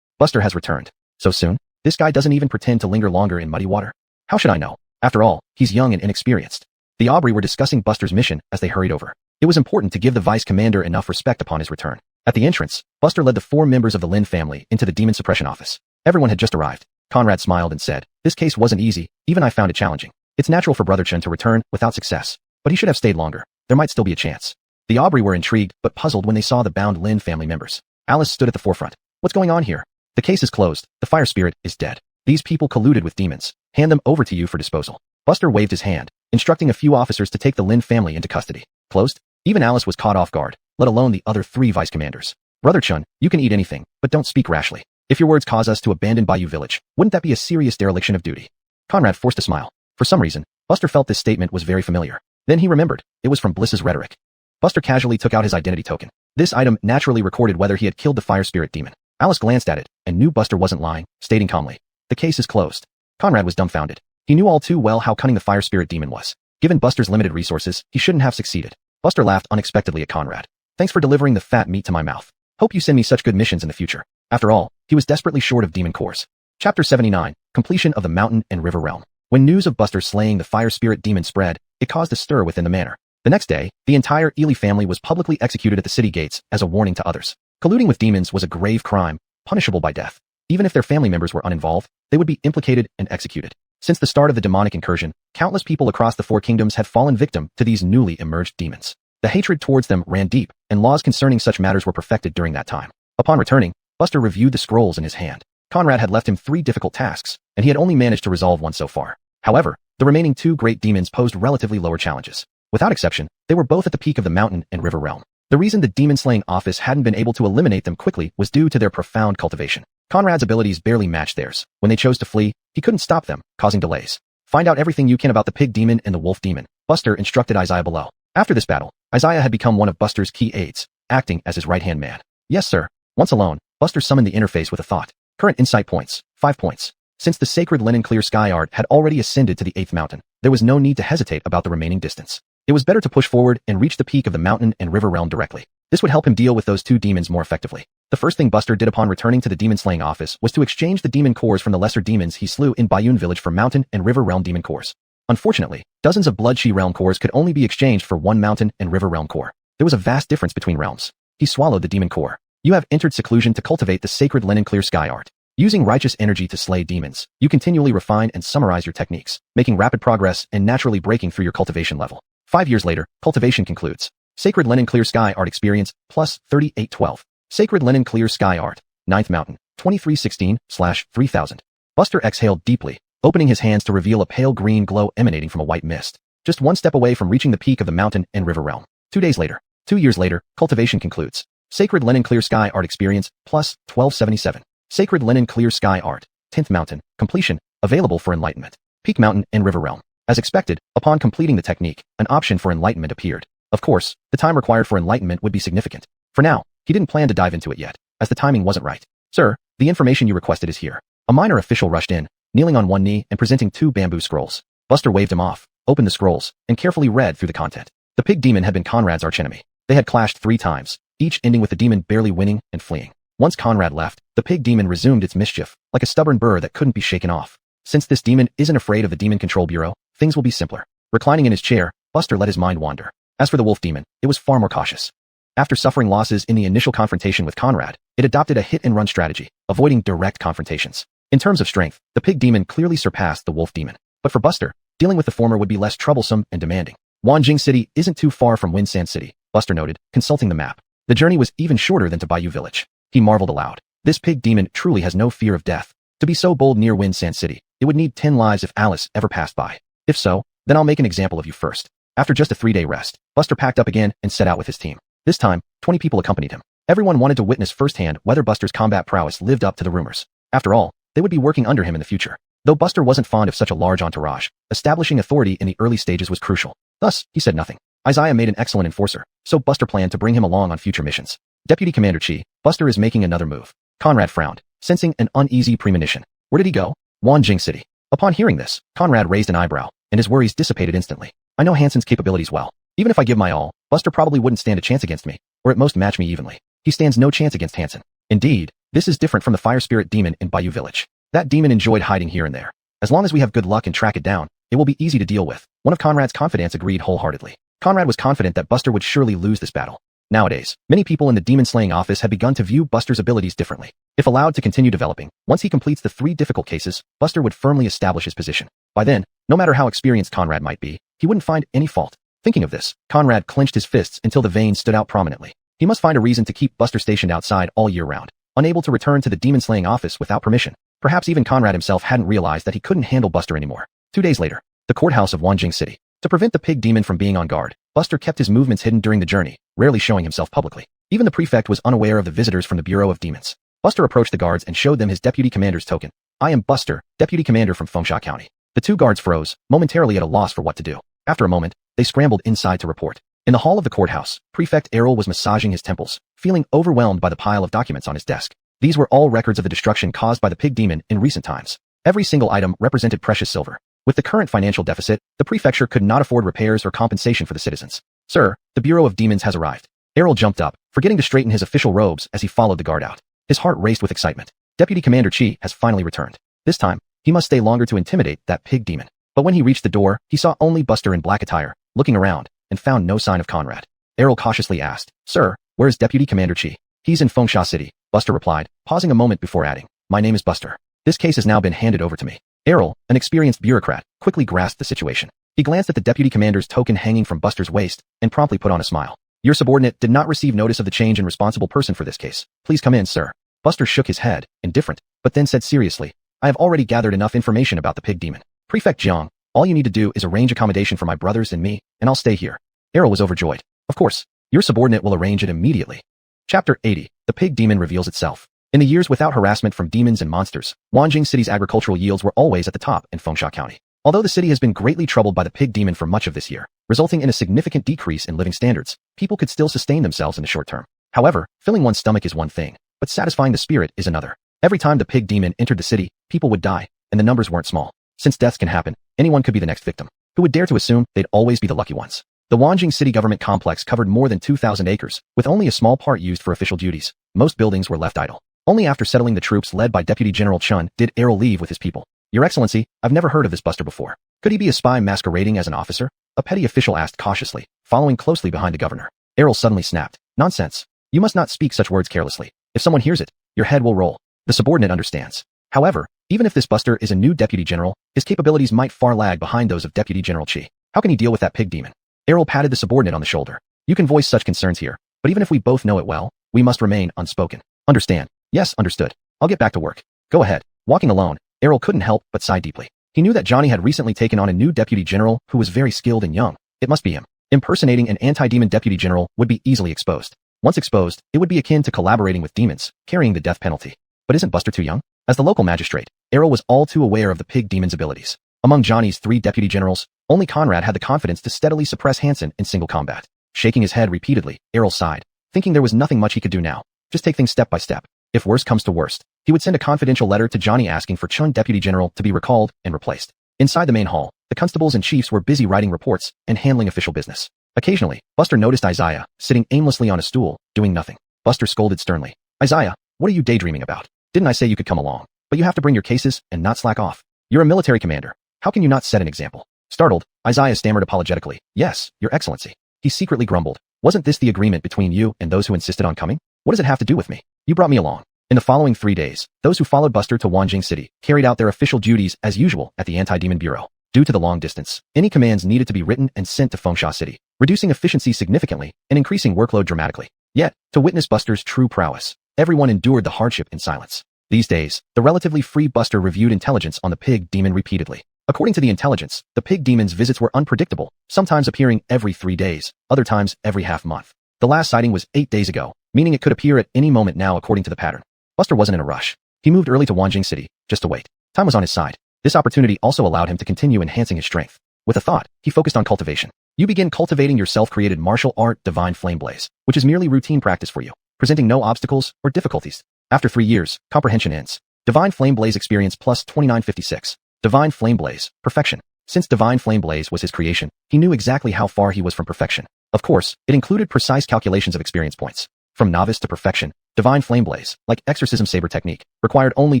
Buster has returned. So soon? This guy doesn't even pretend to linger longer in muddy water. How should I know? After all, he's young and inexperienced. The Aubrey were discussing Buster's mission as they hurried over. It was important to give the vice commander enough respect upon his return. At the entrance, Buster led the 4 members of the Lin family into the demon suppression office. Everyone had just arrived. Conrad smiled and said, this case wasn't easy, even I found it challenging. It's natural for Brother Chun to return without success, but he should have stayed longer. There might still be a chance. The Aubrey were intrigued but puzzled when they saw the bound Lin family members. Alice stood at the forefront. What's going on here? The case is closed. The fire spirit is dead. These people colluded with demons. Hand them over to you for disposal. Buster waved his hand, instructing a few officers to take the Lin family into custody. Closed? Even Alice was caught off guard, let alone the other 3 vice commanders. Brother Chun, you can eat anything, but don't speak rashly. If your words cause us to abandon Bayou Village, wouldn't that be a serious dereliction of duty? Conrad forced a smile. For some reason, Buster felt this statement was very familiar. Then he remembered. It was from Bliss's rhetoric. Buster casually took out his identity token. This item naturally recorded whether he had killed the fire spirit demon. Alice glanced at it and knew Buster wasn't lying, stating calmly, the case is closed. Conrad was dumbfounded. He knew all too well how cunning the fire spirit demon was. Given Buster's limited resources, he shouldn't have succeeded. Buster laughed unexpectedly at Conrad. Thanks for delivering the fat meat to my mouth. Hope you send me such good missions in the future. After all, he was desperately short of demon cores. Chapter 79, Completion of the Mountain and River Realm. When news of Buster slaying the fire spirit demon spread, it caused a stir within the manor. The next day, the entire Ely family was publicly executed at the city gates as a warning to others. Colluding with demons was a grave crime, punishable by death. Even if their family members were uninvolved, they would be implicated and executed. Since the start of the demonic incursion, countless people across the 4 kingdoms had fallen victim to these newly emerged demons. The hatred towards them ran deep, and laws concerning such matters were perfected during that time. Upon returning, Buster reviewed the scrolls in his hand. Conrad had left him 3 difficult tasks, and he had only managed to resolve one so far. However, the remaining 2 great demons posed relatively lower challenges. Without exception, they were both at the peak of the mountain and river realm. The reason the demon-slaying office hadn't been able to eliminate them quickly was due to their profound cultivation. Conrad's abilities barely matched theirs. When they chose to flee, he couldn't stop them, causing delays. Find out everything you can about the pig demon and the wolf demon, Buster instructed Isaiah below. After this battle, Isaiah had become one of Buster's key aides, acting as his right-hand man. Yes, sir. Once alone, Buster summoned the interface with a thought. Current insight points, 5 points. Since the sacred linen clear sky art had already ascended to the 8th mountain, there was no need to hesitate about the remaining distance. It was better to push forward and reach the peak of the mountain and river realm directly. This would help him deal with those 2 demons more effectively. The first thing Buster did upon returning to the demon-slaying office was to exchange the demon cores from the lesser demons he slew in Bayou Village for mountain and river realm demon cores. Unfortunately, dozens of Blood She realm cores could only be exchanged for 1 mountain and river realm core. There was a vast difference between realms. He swallowed the demon core. You have entered seclusion to cultivate the sacred linen clear sky art. Using righteous energy to slay demons, you continually refine and summarize your techniques, making rapid progress and naturally breaking through your cultivation level. 5 years later, cultivation concludes. Sacred Linen Clear Sky Art Experience, plus 3812. Sacred Linen Clear Sky Art, 9th Mountain, 2316/3000. Buster exhaled deeply, opening his hands to reveal a pale green glow emanating from a white mist. Just 1 step away from reaching the peak of the mountain and river realm. 2 days later. 2 years later, cultivation concludes. Sacred Linen Clear Sky Art Experience, plus 1277. Sacred Linen Clear Sky Art, 10th Mountain, completion, available for enlightenment. Peak Mountain and River Realm. As expected, upon completing the technique, an option for enlightenment appeared. Of course, the time required for enlightenment would be significant. For now, he didn't plan to dive into it yet, as the timing wasn't right. Sir, the information you requested is here. A minor official rushed in, kneeling on one knee and presenting 2 bamboo scrolls. Buster waved him off, opened the scrolls, and carefully read through the content. The pig demon had been Conrad's archenemy. They had clashed 3 times, each ending with the demon barely winning and fleeing. Once Conrad left, the pig demon resumed its mischief, like a stubborn burr that couldn't be shaken off. Since this demon isn't afraid of the Demon Control Bureau, things will be simpler. Reclining in his chair, Buster let his mind wander. As for the wolf demon, it was far more cautious. After suffering losses in the initial confrontation with Conrad, it adopted a hit-and-run strategy, avoiding direct confrontations. In terms of strength, the pig demon clearly surpassed the wolf demon. But for Buster, dealing with the former would be less troublesome and demanding. Wanjing City isn't too far from Winsand City, Buster noted, consulting the map. The journey was even shorter than to Bayou Village. He marveled aloud. This pig demon truly has no fear of death. To be so bold near Wind Sand City, it would need 10 lives if Alice ever passed by. If so, then I'll make an example of you first. After just a 3-day rest, Buster packed up again and set out with his team. This time, 20 people accompanied him. Everyone wanted to witness firsthand whether Buster's combat prowess lived up to the rumors. After all, they would be working under him in the future. Though Buster wasn't fond of such a large entourage, establishing authority in the early stages was crucial. Thus, he said nothing. Isaiah made an excellent enforcer, so Buster planned to bring him along on future missions. Deputy Commander Chi, Buster is making another move. Conrad frowned, sensing an uneasy premonition. Where did he go? Wanjing City. Upon hearing this, Conrad raised an eyebrow, and his worries dissipated instantly. I know Hansen's capabilities well. Even if I give my all, Buster probably wouldn't stand a chance against me, or at most match me evenly. He stands no chance against Hansen. Indeed, this is different from the fire spirit demon in Bayou Village. That demon enjoyed hiding here and there. As long as we have good luck and track it down, it will be easy to deal with. One of Conrad's confidants agreed wholeheartedly. Conrad was confident that Buster would surely lose this battle. Nowadays, many people in the demon-slaying office had begun to view Buster's abilities differently. If allowed to continue developing, once he completes the 3 difficult cases, Buster would firmly establish his position. By then, no matter how experienced Conrad might be, he wouldn't find any fault. Thinking of this, Conrad clenched his fists until the veins stood out prominently. He must find a reason to keep Buster stationed outside all year round, unable to return to the demon-slaying office without permission. Perhaps even Conrad himself hadn't realized that he couldn't handle Buster anymore. 2 days later, the courthouse of Wanjing City. To prevent the pig demon from being on guard, Buster kept his movements hidden during the journey, rarely showing himself publicly. Even the prefect was unaware of the visitors from the Bureau of Demons. Buster approached the guards and showed them his deputy commander's token. I am Buster, deputy commander from Fengsha County. The 2 guards froze, momentarily at a loss for what to do. After a moment, they scrambled inside to report. In the hall of the courthouse, Prefect Errol was massaging his temples, feeling overwhelmed by the pile of documents on his desk. These were all records of the destruction caused by the pig demon in recent times. Every single item represented precious silver. With the current financial deficit, the prefecture could not afford repairs or compensation for the citizens. Sir, the Bureau of Demons has arrived. Errol jumped up, forgetting to straighten his official robes as he followed the guard out. His heart raced with excitement. Deputy Commander Chi has finally returned. This time, he must stay longer to intimidate that pig demon. But when he reached the door, he saw only Buster in black attire, looking around, and found no sign of Conrad. Errol cautiously asked, Sir, where's Deputy Commander Chi? He's in Fengsha City, Buster replied, pausing a moment before adding, My name is Buster. This case has now been handed over to me. Errol, an experienced bureaucrat, quickly grasped the situation. He glanced at the deputy commander's token hanging from Buster's waist, and promptly put on a smile. Your subordinate did not receive notice of the change in responsible person for this case. Please come in, sir. Buster shook his head, indifferent, but then said seriously, I have already gathered enough information about the pig demon. Prefect Jiang, all you need to do is arrange accommodation for my brothers and me, and I'll stay here. Errol was overjoyed. Of course, your subordinate will arrange it immediately. Chapter 80. The pig demon reveals itself. In the years without harassment from demons and monsters, Wanjing City's agricultural yields were always at the top in Fengsha County. Although the city has been greatly troubled by the pig demon for much of this year, resulting in a significant decrease in living standards, people could still sustain themselves in the short term. However, filling one's stomach is one thing, but satisfying the spirit is another. Every time the pig demon entered the city, people would die, and the numbers weren't small. Since deaths can happen, anyone could be the next victim. Who would dare to assume they'd always be the lucky ones? The Wanjing City government complex covered more than 2,000 acres, with only a small part used for official duties. Most buildings were left idle. Only after settling the troops led by Deputy General Chun did Errol leave with his people. Your Excellency, I've never heard of this Buster before. Could he be a spy masquerading as an officer? A petty official asked cautiously, following closely behind the governor. Errol suddenly snapped. Nonsense. You must not speak such words carelessly. If someone hears it, your head will roll. The subordinate understands. However, even if this Buster is a new Deputy General, his capabilities might far lag behind those of Deputy General Chi. How can he deal with that pig demon? Errol patted the subordinate on the shoulder. You can voice such concerns here, but even if we both know it well, we must remain unspoken. Understand? Yes, understood. I'll get back to work. Go ahead. Walking alone, Errol couldn't help but sigh deeply. He knew that Johnny had recently taken on a new deputy general who was very skilled and young. It must be him. Impersonating an anti-demon deputy general would be easily exposed. Once exposed, it would be akin to collaborating with demons, carrying the death penalty. But isn't Buster too young? As the local magistrate, Errol was all too aware of the pig demon's abilities. Among Johnny's 3 deputy generals, only Conrad had the confidence to steadily suppress Hansen in single combat. Shaking his head repeatedly, Errol sighed, thinking there was nothing much he could do now. Just take things step by step. If worst comes to worst, he would send a confidential letter to Johnny asking for Chun Deputy General to be recalled and replaced. Inside the main hall, the constables and chiefs were busy writing reports and handling official business. Occasionally, Buster noticed Isaiah, sitting aimlessly on a stool, doing nothing. Buster scolded sternly. Isaiah, what are you daydreaming about? Didn't I say you could come along? But you have to bring your cases and not slack off. You're a military commander. How can you not set an example? Startled, Isaiah stammered apologetically. Yes, Your Excellency. He secretly grumbled. Wasn't this the agreement between you and those who insisted on coming? What does it have to do with me? You brought me along. In the following 3 days, those who followed Buster to Wanjing City carried out their official duties as usual at the Anti-Demon Bureau. Due to the long distance, any commands needed to be written and sent to Fengsha City, reducing efficiency significantly and increasing workload dramatically. Yet, to witness Buster's true prowess, everyone endured the hardship in silence. These days, the relatively free Buster reviewed intelligence on the pig demon repeatedly. According to the intelligence, the pig demon's visits were unpredictable, sometimes appearing every 3 days, other times every half-month. The last sighting was 8 days ago, meaning it could appear at any moment now according to the pattern. Buster wasn't in a rush. He moved early to Wanjing City, just to wait. Time was on his side. This opportunity also allowed him to continue enhancing his strength. With a thought, he focused on cultivation. You begin cultivating your self-created martial art Divine Flame Blaze, which is merely routine practice for you, presenting no obstacles or difficulties. After 3 years, comprehension ends. Divine Flame Blaze experience plus 2956. Divine Flame Blaze, perfection. Since Divine Flame Blaze was his creation, he knew exactly how far he was from perfection. Of course, it included precise calculations of experience points. From novice to perfection, Divine Flame Blaze, like Exorcism Saber technique, required only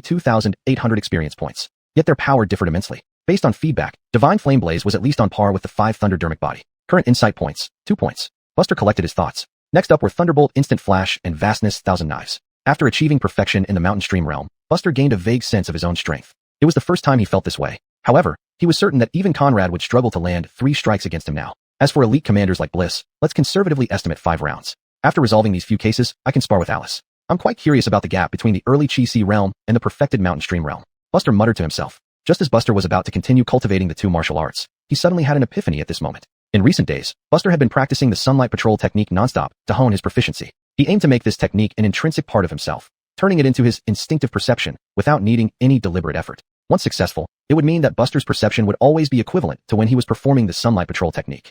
2,800 experience points. Yet their power differed immensely. Based on feedback, Divine Flame Blaze was at least on par with the 5 Thunderdermic body. Current insight points, 2 points. Buster collected his thoughts. Next up were Thunderbolt, Instant Flash, and Vastness, Thousand Knives. After achieving perfection in the Mountain Stream realm, Buster gained a vague sense of his own strength. It was the first time he felt this way. However, he was certain that even Conrad would struggle to land 3 strikes against him now. As for elite commanders like Bliss, let's conservatively estimate 5 rounds. After resolving these few cases, I can spar with Alice. I'm quite curious about the gap between the early Chi Si realm and the perfected Mountain Stream realm. Buster muttered to himself. Just as Buster was about to continue cultivating the 2 martial arts, he suddenly had an epiphany at this moment. In recent days, Buster had been practicing the Sunlight Patrol technique nonstop to hone his proficiency. He aimed to make this technique an intrinsic part of himself, turning it into his instinctive perception without needing any deliberate effort. Once successful, it would mean that Buster's perception would always be equivalent to when he was performing the Sunlight Patrol technique.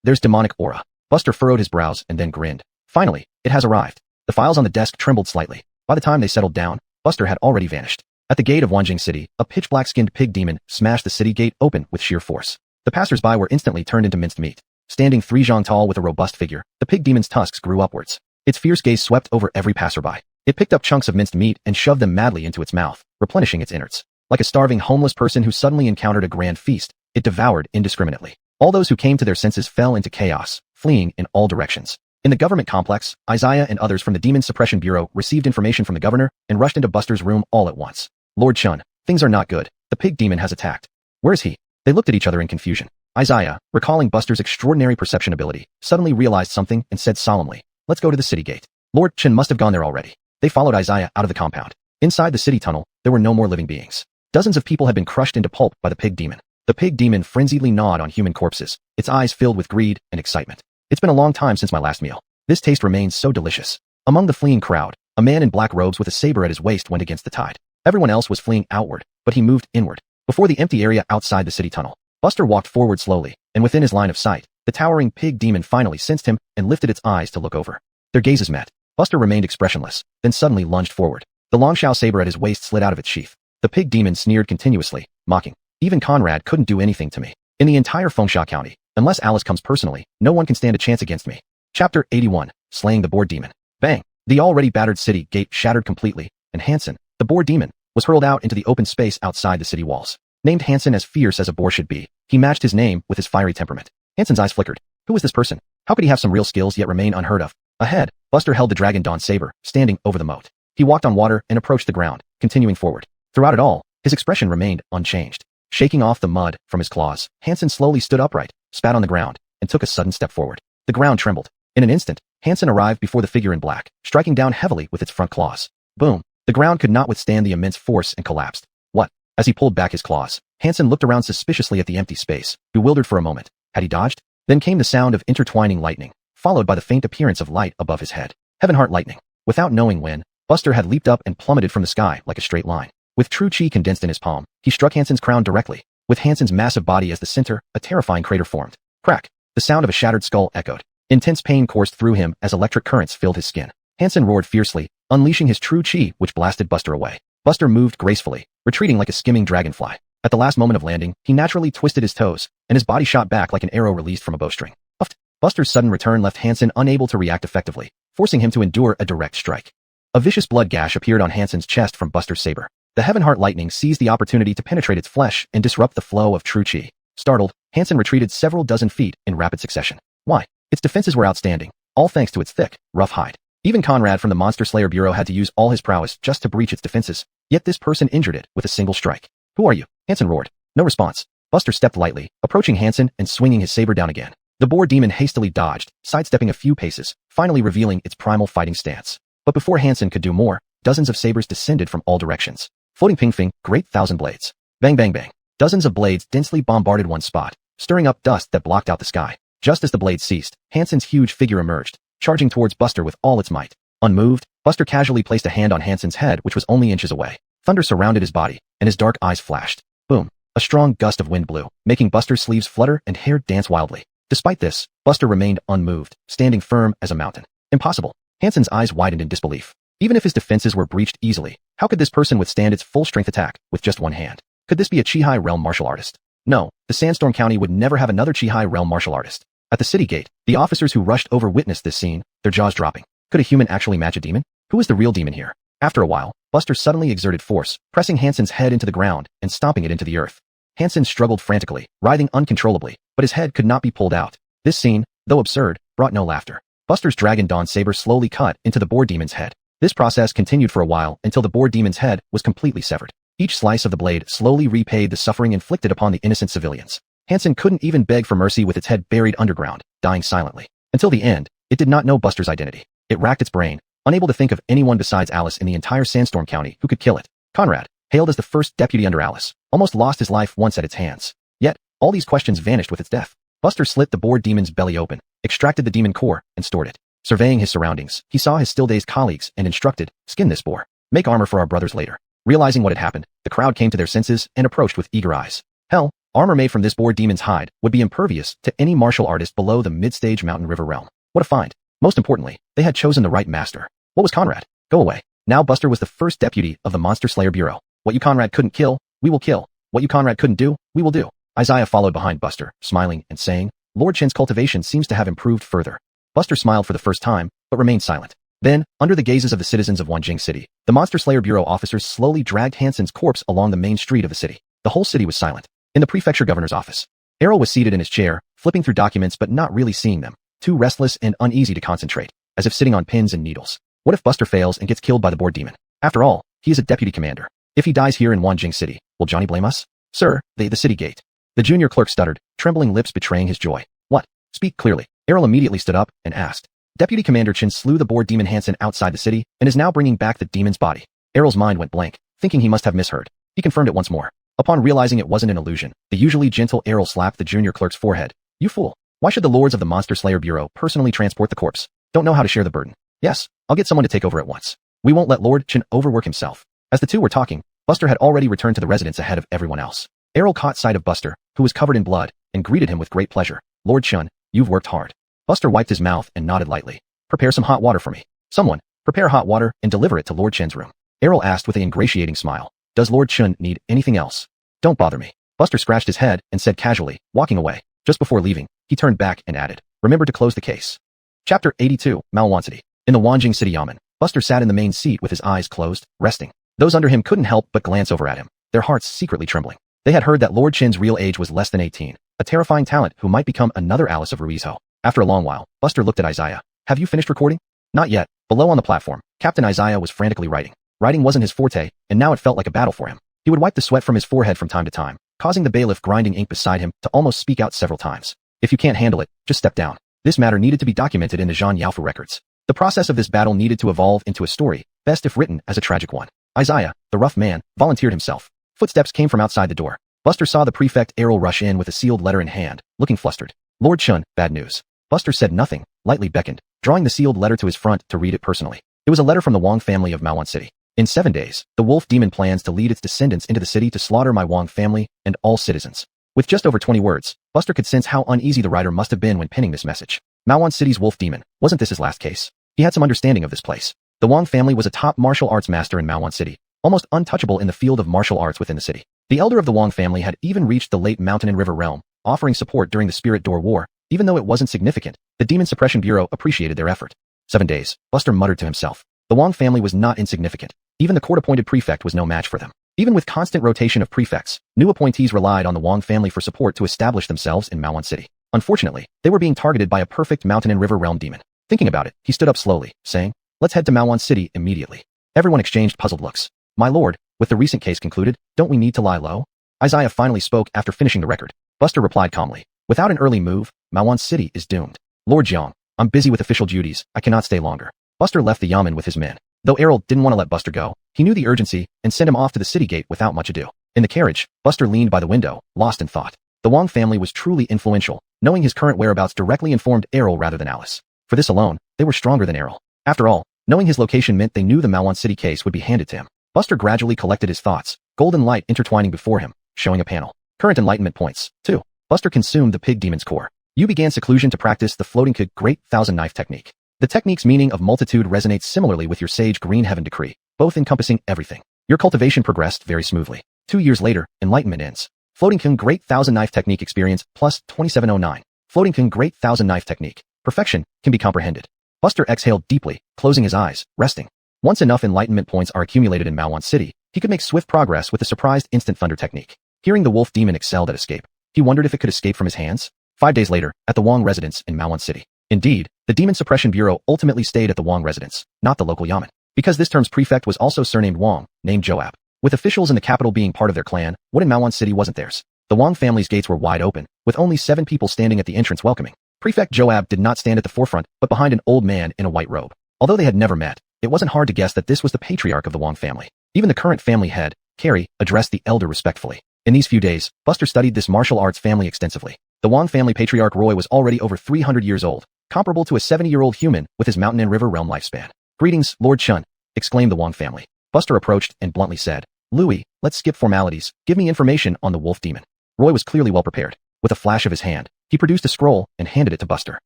There's demonic aura. Buster furrowed his brows and then grinned. Finally, it has arrived. The files on the desk trembled slightly. By the time they settled down, Buster had already vanished. At the gate of Wanjing City, a pitch-black-skinned pig demon smashed the city gate open with sheer force. The passers-by were instantly turned into minced meat. Standing 3 zhang tall with a robust figure, the pig demon's tusks grew upwards. Its fierce gaze swept over every passerby. It picked up chunks of minced meat and shoved them madly into its mouth, replenishing its innards. Like a starving homeless person who suddenly encountered a grand feast, it devoured indiscriminately. All those who came to their senses fell into chaos, fleeing in all directions. In the government complex, Isaiah and others from the Demon Suppression Bureau received information from the governor and rushed into Buster's room all at once. Lord Chun, things are not good. The pig demon has attacked. Where is he? They looked at each other in confusion. Isaiah, recalling Buster's extraordinary perception ability, suddenly realized something and said solemnly, "Let's go to the city gate." Lord Chun must have gone there already. They followed Isaiah out of the compound. Inside the city tunnel, there were no more living beings. Dozens of people had been crushed into pulp by the pig demon. The pig demon frenziedly gnawed on human corpses, its eyes filled with greed and excitement. It's been a long time since my last meal. This taste remains so delicious. Among the fleeing crowd, a man in black robes with a saber at his waist went against the tide. Everyone else was fleeing outward, but he moved inward. Before the empty area outside the city tunnel, Buster walked forward slowly, and within his line of sight, the towering pig demon finally sensed him and lifted its eyes to look over. Their gazes met. Buster remained expressionless, then suddenly lunged forward. The Longshao saber at his waist slid out of its sheath. The pig demon sneered continuously, mocking. Even Conrad couldn't do anything to me. In the entire Fengsha County, unless Alice comes personally, no one can stand a chance against me. Chapter 81, Slaying the Boar Demon. Bang! The already battered city gate shattered completely, and Hansen, the boar demon, was hurled out into the open space outside the city walls. Named Hansen as fierce as a boar should be, he matched his name with his fiery temperament. Hansen's eyes flickered. Who was this person? How could he have some real skills yet remain unheard of? Ahead, Buster held the Dragon Dawn saber, standing over the moat. He walked on water and approached the ground, continuing forward. Throughout it all, his expression remained unchanged. Shaking off the mud from his claws, Hansen slowly stood upright, spat on the ground, and took a sudden step forward. The ground trembled. In an instant, Hansen arrived before the figure in black, striking down heavily with its front claws. Boom! The ground could not withstand the immense force and collapsed. What? As he pulled back his claws, Hansen looked around suspiciously at the empty space, bewildered for a moment. Had he dodged? Then came the sound of intertwining lightning, followed by the faint appearance of light above his head. Heavenheart lightning. Without knowing when, Buster had leaped up and plummeted from the sky like a straight line. With true chi condensed in his palm, he struck Hansen's crown directly. With Hansen's massive body as the center, a terrifying crater formed. Crack! The sound of a shattered skull echoed. Intense pain coursed through him as electric currents filled his skin. Hansen roared fiercely, unleashing his true chi, which blasted Buster away. Buster moved gracefully, retreating like a skimming dragonfly. At the last moment of landing, he naturally twisted his toes, and his body shot back like an arrow released from a bowstring. Puffed! Buster's sudden return left Hansen unable to react effectively, forcing him to endure a direct strike. A vicious blood gash appeared on Hansen's chest from Buster's saber. The Heavenheart lightning seized the opportunity to penetrate its flesh and disrupt the flow of true chi. Startled, Hansen retreated several dozen feet in rapid succession. Why? Its defenses were outstanding, all thanks to its thick, rough hide. Even Conrad from the Monster Slayer Bureau had to use all his prowess just to breach its defenses, yet this person injured it with a single strike. Who are you? Hansen roared. No response. Buster stepped lightly, approaching Hansen and swinging his saber down again. The boar demon hastily dodged, sidestepping a few paces, finally revealing its primal fighting stance. But before Hansen could do more, dozens of sabers descended from all directions. Floating ping-fing, great thousand blades. Bang bang bang. Dozens of blades densely bombarded one spot, stirring up dust that blocked out the sky. Just as the blades ceased, Hansen's huge figure emerged, charging towards Buster with all its might. Unmoved, Buster casually placed a hand on Hansen's head, which was only inches away. Thunder surrounded his body, and his dark eyes flashed. Boom. A strong gust of wind blew, making Buster's sleeves flutter and hair dance wildly. Despite this, Buster remained unmoved, standing firm as a mountain. Impossible. Hansen's eyes widened in disbelief. Even if his defenses were breached easily, how could this person withstand its full-strength attack with just one hand? Could this be a Chi-Hai realm martial artist? No, the Sandstorm County would never have another Chi-Hai realm martial artist. At the city gate, the officers who rushed over witnessed this scene, their jaws dropping. Could a human actually match a demon? Who is the real demon here? After a while, Buster suddenly exerted force, pressing Hansen's head into the ground and stomping it into the earth. Hansen struggled frantically, writhing uncontrollably, but his head could not be pulled out. This scene, though absurd, brought no laughter. Buster's Dragon Dawn saber slowly cut into the boar demon's head. This process continued for a while until the boar demon's head was completely severed. Each slice of the blade slowly repaid the suffering inflicted upon the innocent civilians. Hansen couldn't even beg for mercy with its head buried underground, dying silently. Until the end, it did not know Buster's identity. It racked its brain, unable to think of anyone besides Alice in the entire Sandstorm County who could kill it. Conrad, hailed as the first deputy under Alice, almost lost his life once at its hands. Yet, all these questions vanished with its death. Buster slit the boar demon's belly open, extracted the demon core, and stored it. Surveying his surroundings, he saw his still-dazed colleagues and instructed, "Skin this boar. Make armor for our brothers later." Realizing what had happened, the crowd came to their senses and approached with eager eyes. Hell, armor made from this boar demon's hide would be impervious to any martial artist below the mid-stage Mountain River realm. What a find. Most importantly, they had chosen the right master. What was Conrad? Go away. Now Buster was the first deputy of the Monster Slayer Bureau. What you Conrad couldn't kill, we will kill. What you Conrad couldn't do, we will do. Isaiah followed behind Buster, smiling and saying, "Lord Chen's cultivation seems to have improved further." Buster smiled for the first time, but remained silent. Then, under the gazes of the citizens of Wanjing City, the Monster Slayer Bureau officers slowly dragged Hansen's corpse along the main street of the city. The whole city was silent. In the prefecture governor's office, Errol was seated in his chair, flipping through documents but not really seeing them, too restless and uneasy to concentrate, as if sitting on pins and needles. What if Buster fails and gets killed by the boar demon? After all, he is a deputy commander. If he dies here in Wanjing City, will Johnny blame us? Sir, the city gate. The junior clerk stuttered, trembling lips betraying his joy. What? Speak clearly. Errol immediately stood up and asked. Deputy Commander Chen slew the boar demon Hansen outside the city and is now bringing back the demon's body. Errol's mind went blank, thinking he must have misheard. He confirmed it once more. Upon realizing it wasn't an illusion, the usually gentle Errol slapped the junior clerk's forehead. You fool. Why should the lords of the Monster Slayer Bureau personally transport the corpse? Don't know how to share the burden. Yes, I'll get someone to take over at once. We won't let Lord Chen overwork himself. As the two were talking, Buster had already returned to the residence ahead of everyone else. Errol caught sight of Buster, who was covered in blood, and greeted him with great pleasure. Lord Chen, you've worked hard. Buster wiped his mouth and nodded lightly. Prepare some hot water for me. Someone, prepare hot water and deliver it to Lord Chen's room. Errol asked with an ingratiating smile. Does Lord Chen need anything else? Don't bother me. Buster scratched his head and said casually, walking away. Just before leaving, he turned back and added, remember to close the case. Chapter 82, Malwan City. In the Wanjing City Yamen, Buster sat in the main seat with his eyes closed, resting. Those under him couldn't help but glance over at him, their hearts secretly trembling. They had heard that Lord Chen's real age was less than 18, a terrifying talent who might become another Alice of Ruizho. After a long while, Buster looked at Isaiah. Have you finished recording? Not yet. Below on the platform, Captain Isaiah was frantically writing. Writing wasn't his forte, and now it felt like a battle for him. He would wipe the sweat from his forehead from time to time, causing the bailiff grinding ink beside him to almost speak out several times. If you can't handle it, just step down. This matter needed to be documented in the Zhan Yaofu records. The process of this battle needed to evolve into a story, best if written as a tragic one. Isaiah, the rough man, volunteered himself. Footsteps came from outside the door. Buster saw the prefect Errol rush in with a sealed letter in hand, looking flustered. Lord Chen, bad news. Buster said nothing, lightly beckoned, drawing the sealed letter to his front to read it personally. It was a letter from the Wang family of Malwan City. In 7 days, the wolf demon plans to lead its descendants into the city to slaughter my Wang family and all citizens. With just over 20 words, Buster could sense how uneasy the writer must have been when penning this message. Malwan City's wolf demon, wasn't this his last case? He had some understanding of this place. The Wang family was a top martial arts master in Malwan City, almost untouchable in the field of martial arts within the city. The elder of the Wang family had even reached the late Mountain and River realm, offering support during the Spirit Door War. Even though it wasn't significant, the Demon Suppression Bureau appreciated their effort. 7 days, Buster muttered to himself. The Wang family was not insignificant. Even the court-appointed prefect was no match for them. Even with constant rotation of prefects, new appointees relied on the Wang family for support to establish themselves in Malwan City. Unfortunately, they were being targeted by a perfect Mountain and River realm demon. Thinking about it, he stood up slowly, saying, let's head to Malwan City immediately. Everyone exchanged puzzled looks. My lord, with the recent case concluded, don't we need to lie low? Isaiah finally spoke after finishing the record. Buster replied calmly. Without an early move, Malwan City is doomed. Lord Jiang, I'm busy with official duties, I cannot stay longer. Buster left the Yamen with his men. Though Errol didn't want to let Buster go, he knew the urgency and sent him off to the city gate without much ado. In the carriage, Buster leaned by the window, lost in thought. The Wong family was truly influential. Knowing his current whereabouts directly informed Errol rather than Alice. For this alone, they were stronger than Errol. After all, knowing his location meant they knew the Malwan City case would be handed to him. Buster gradually collected his thoughts, golden light intertwining before him, showing a panel. Current enlightenment points. 2. Buster consumed the pig demon's core. You began seclusion to practice the floating great thousand knife technique. The technique's meaning of multitude resonates similarly with your sage green heaven decree, both encompassing everything. Your cultivation progressed very smoothly. 2 years later, enlightenment ends. Floating great thousand knife technique experience plus 2709. Floating great thousand knife technique. Perfection can be comprehended. Buster exhaled deeply, closing his eyes, resting. Once enough enlightenment points are accumulated in Malwan City, he could make swift progress with the surprised instant thunder technique. Hearing the wolf demon excelled at escape, he wondered if it could escape from his hands. 5 days later, at the Wong residence in Malwan City. Indeed, the Demon Suppression Bureau ultimately stayed at the Wong residence, not the local yamen. Because this term's prefect was also surnamed Wong, named Joab. With officials in the capital being part of their clan, what in Malwan City wasn't theirs? The Wong family's gates were wide open, with only 7 people standing at the entrance welcoming. Prefect Joab did not stand at the forefront, but behind an old man in a white robe. Although they had never met, it wasn't hard to guess that this was the patriarch of the Wong family. Even the current family head, Carrie, addressed the elder respectfully. In these few days, Buster studied this martial arts family extensively. The Wong family patriarch Roy was already over 300 years old, comparable to a 70-year-old human with his mountain and river realm lifespan. Greetings, Lord Chun, exclaimed the Wong family. Buster approached and bluntly said, Louis, let's skip formalities, give me information on the wolf demon. Roy was clearly well prepared. With a flash of his hand, he produced a scroll and handed it to Buster.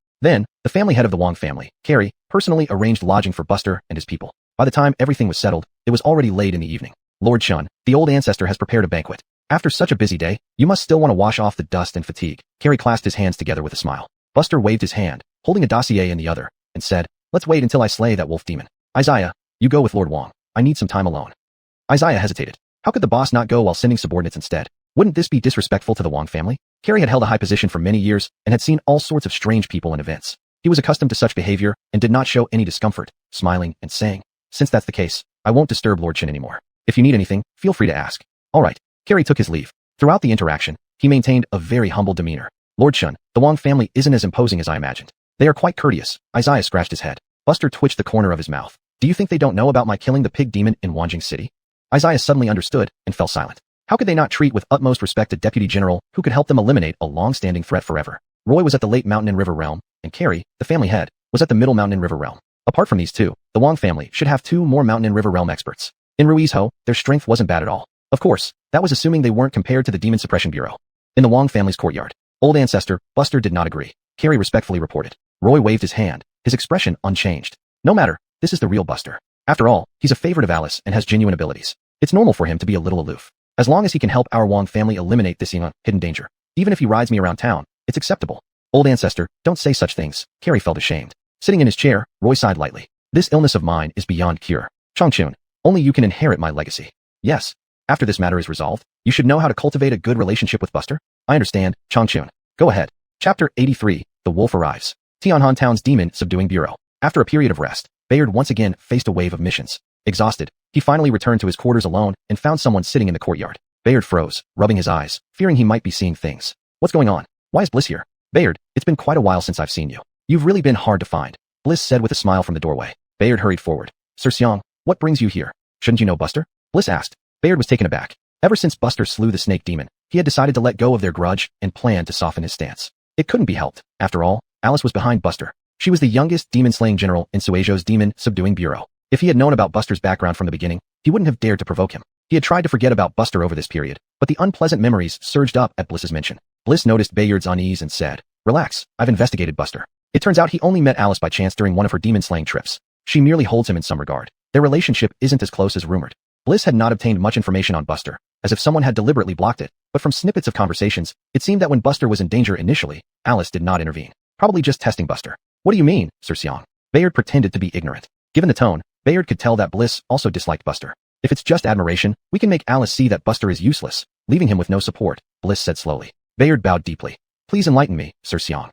Then, the family head of the Wong family, Carrie, personally arranged lodging for Buster and his people. By the time everything was settled, it was already late in the evening. Lord Chun, the old ancestor has prepared a banquet. After such a busy day, you must still want to wash off the dust and fatigue. Carrie clasped his hands together with a smile. Buster waved his hand, holding a dossier in the other, and said, let's wait until I slay that wolf demon. Isaiah, you go with Lord Wong. I need some time alone. Isaiah hesitated. How could the boss not go while sending subordinates instead? Wouldn't this be disrespectful to the Wong family? Carrie had held a high position for many years and had seen all sorts of strange people and events. He was accustomed to such behavior and did not show any discomfort, smiling and saying, since that's the case, I won't disturb Lord Chin anymore. If you need anything, feel free to ask. All right. Carrie took his leave. Throughout the interaction, he maintained a very humble demeanor. Lord Chun, the Wong family isn't as imposing as I imagined. They are quite courteous. Isaiah scratched his head. Buster twitched the corner of his mouth. Do you think they don't know about my killing the pig demon in Wanjing City? Isaiah suddenly understood and fell silent. How could they not treat with utmost respect a deputy general who could help them eliminate a long-standing threat forever? Roy was at the late Mountain and River realm, and Carrie, the family head, was at the middle Mountain and River realm. Apart from these two, the Wong family should have 2 more Mountain and River realm experts. In Ruizhou, their strength wasn't bad at all. Of course, that was assuming they weren't compared to the Demon Suppression Bureau. In the Wong family's courtyard, old ancestor, Buster did not agree. Carrie respectfully reported. Roy waved his hand, his expression unchanged. No matter, this is the real Buster. After all, he's a favorite of Alice and has genuine abilities. It's normal for him to be a little aloof. As long as he can help our Wong family eliminate this hidden danger. Even if he rides me around town, it's acceptable. Old ancestor, don't say such things. Carrie felt ashamed. Sitting in his chair, Roy sighed lightly. This illness of mine is beyond cure. Changchun, only you can inherit my legacy. Yes. After this matter is resolved, you should know how to cultivate a good relationship with Buster. I understand, Changchun. Go ahead. Chapter 83, The Wolf Arrives. Tianhan Town's Demon Subduing Bureau. After a period of rest, Bayard once again faced a wave of missions. Exhausted, he finally returned to his quarters alone and found someone sitting in the courtyard. Bayard froze, rubbing his eyes, fearing he might be seeing things. What's going on? Why is Bliss here? Bayard, it's been quite a while since I've seen you. You've really been hard to find. Bliss said with a smile from the doorway. Bayard hurried forward. Sir Xiang, what brings you here? Shouldn't you know Buster? Bliss asked. Bayard was taken aback. Ever since Buster slew the snake demon, he had decided to let go of their grudge and planned to soften his stance. It couldn't be helped. After all, Alice was behind Buster. She was the youngest demon-slaying general in Suizhou's Demon Subduing Bureau. If he had known about Buster's background from the beginning, he wouldn't have dared to provoke him. He had tried to forget about Buster over this period, but the unpleasant memories surged up at Bliss's mention. Bliss noticed Bayard's unease and said, Relax, I've investigated Buster. It turns out he only met Alice by chance during one of her demon-slaying trips. She merely holds him in some regard. Their relationship isn't as close as rumored. Bliss had not obtained much information on Buster, as if someone had deliberately blocked it, but from snippets of conversations, it seemed that when Buster was in danger initially, Alice did not intervene. Probably just testing Buster. What do you mean, Sir Xiang? Bayard pretended to be ignorant. Given the tone, Bayard could tell that Bliss also disliked Buster. If it's just admiration, we can make Alice see that Buster is useless, leaving him with no support, Bliss said slowly. Bayard bowed deeply. Please enlighten me, Sir Xiang.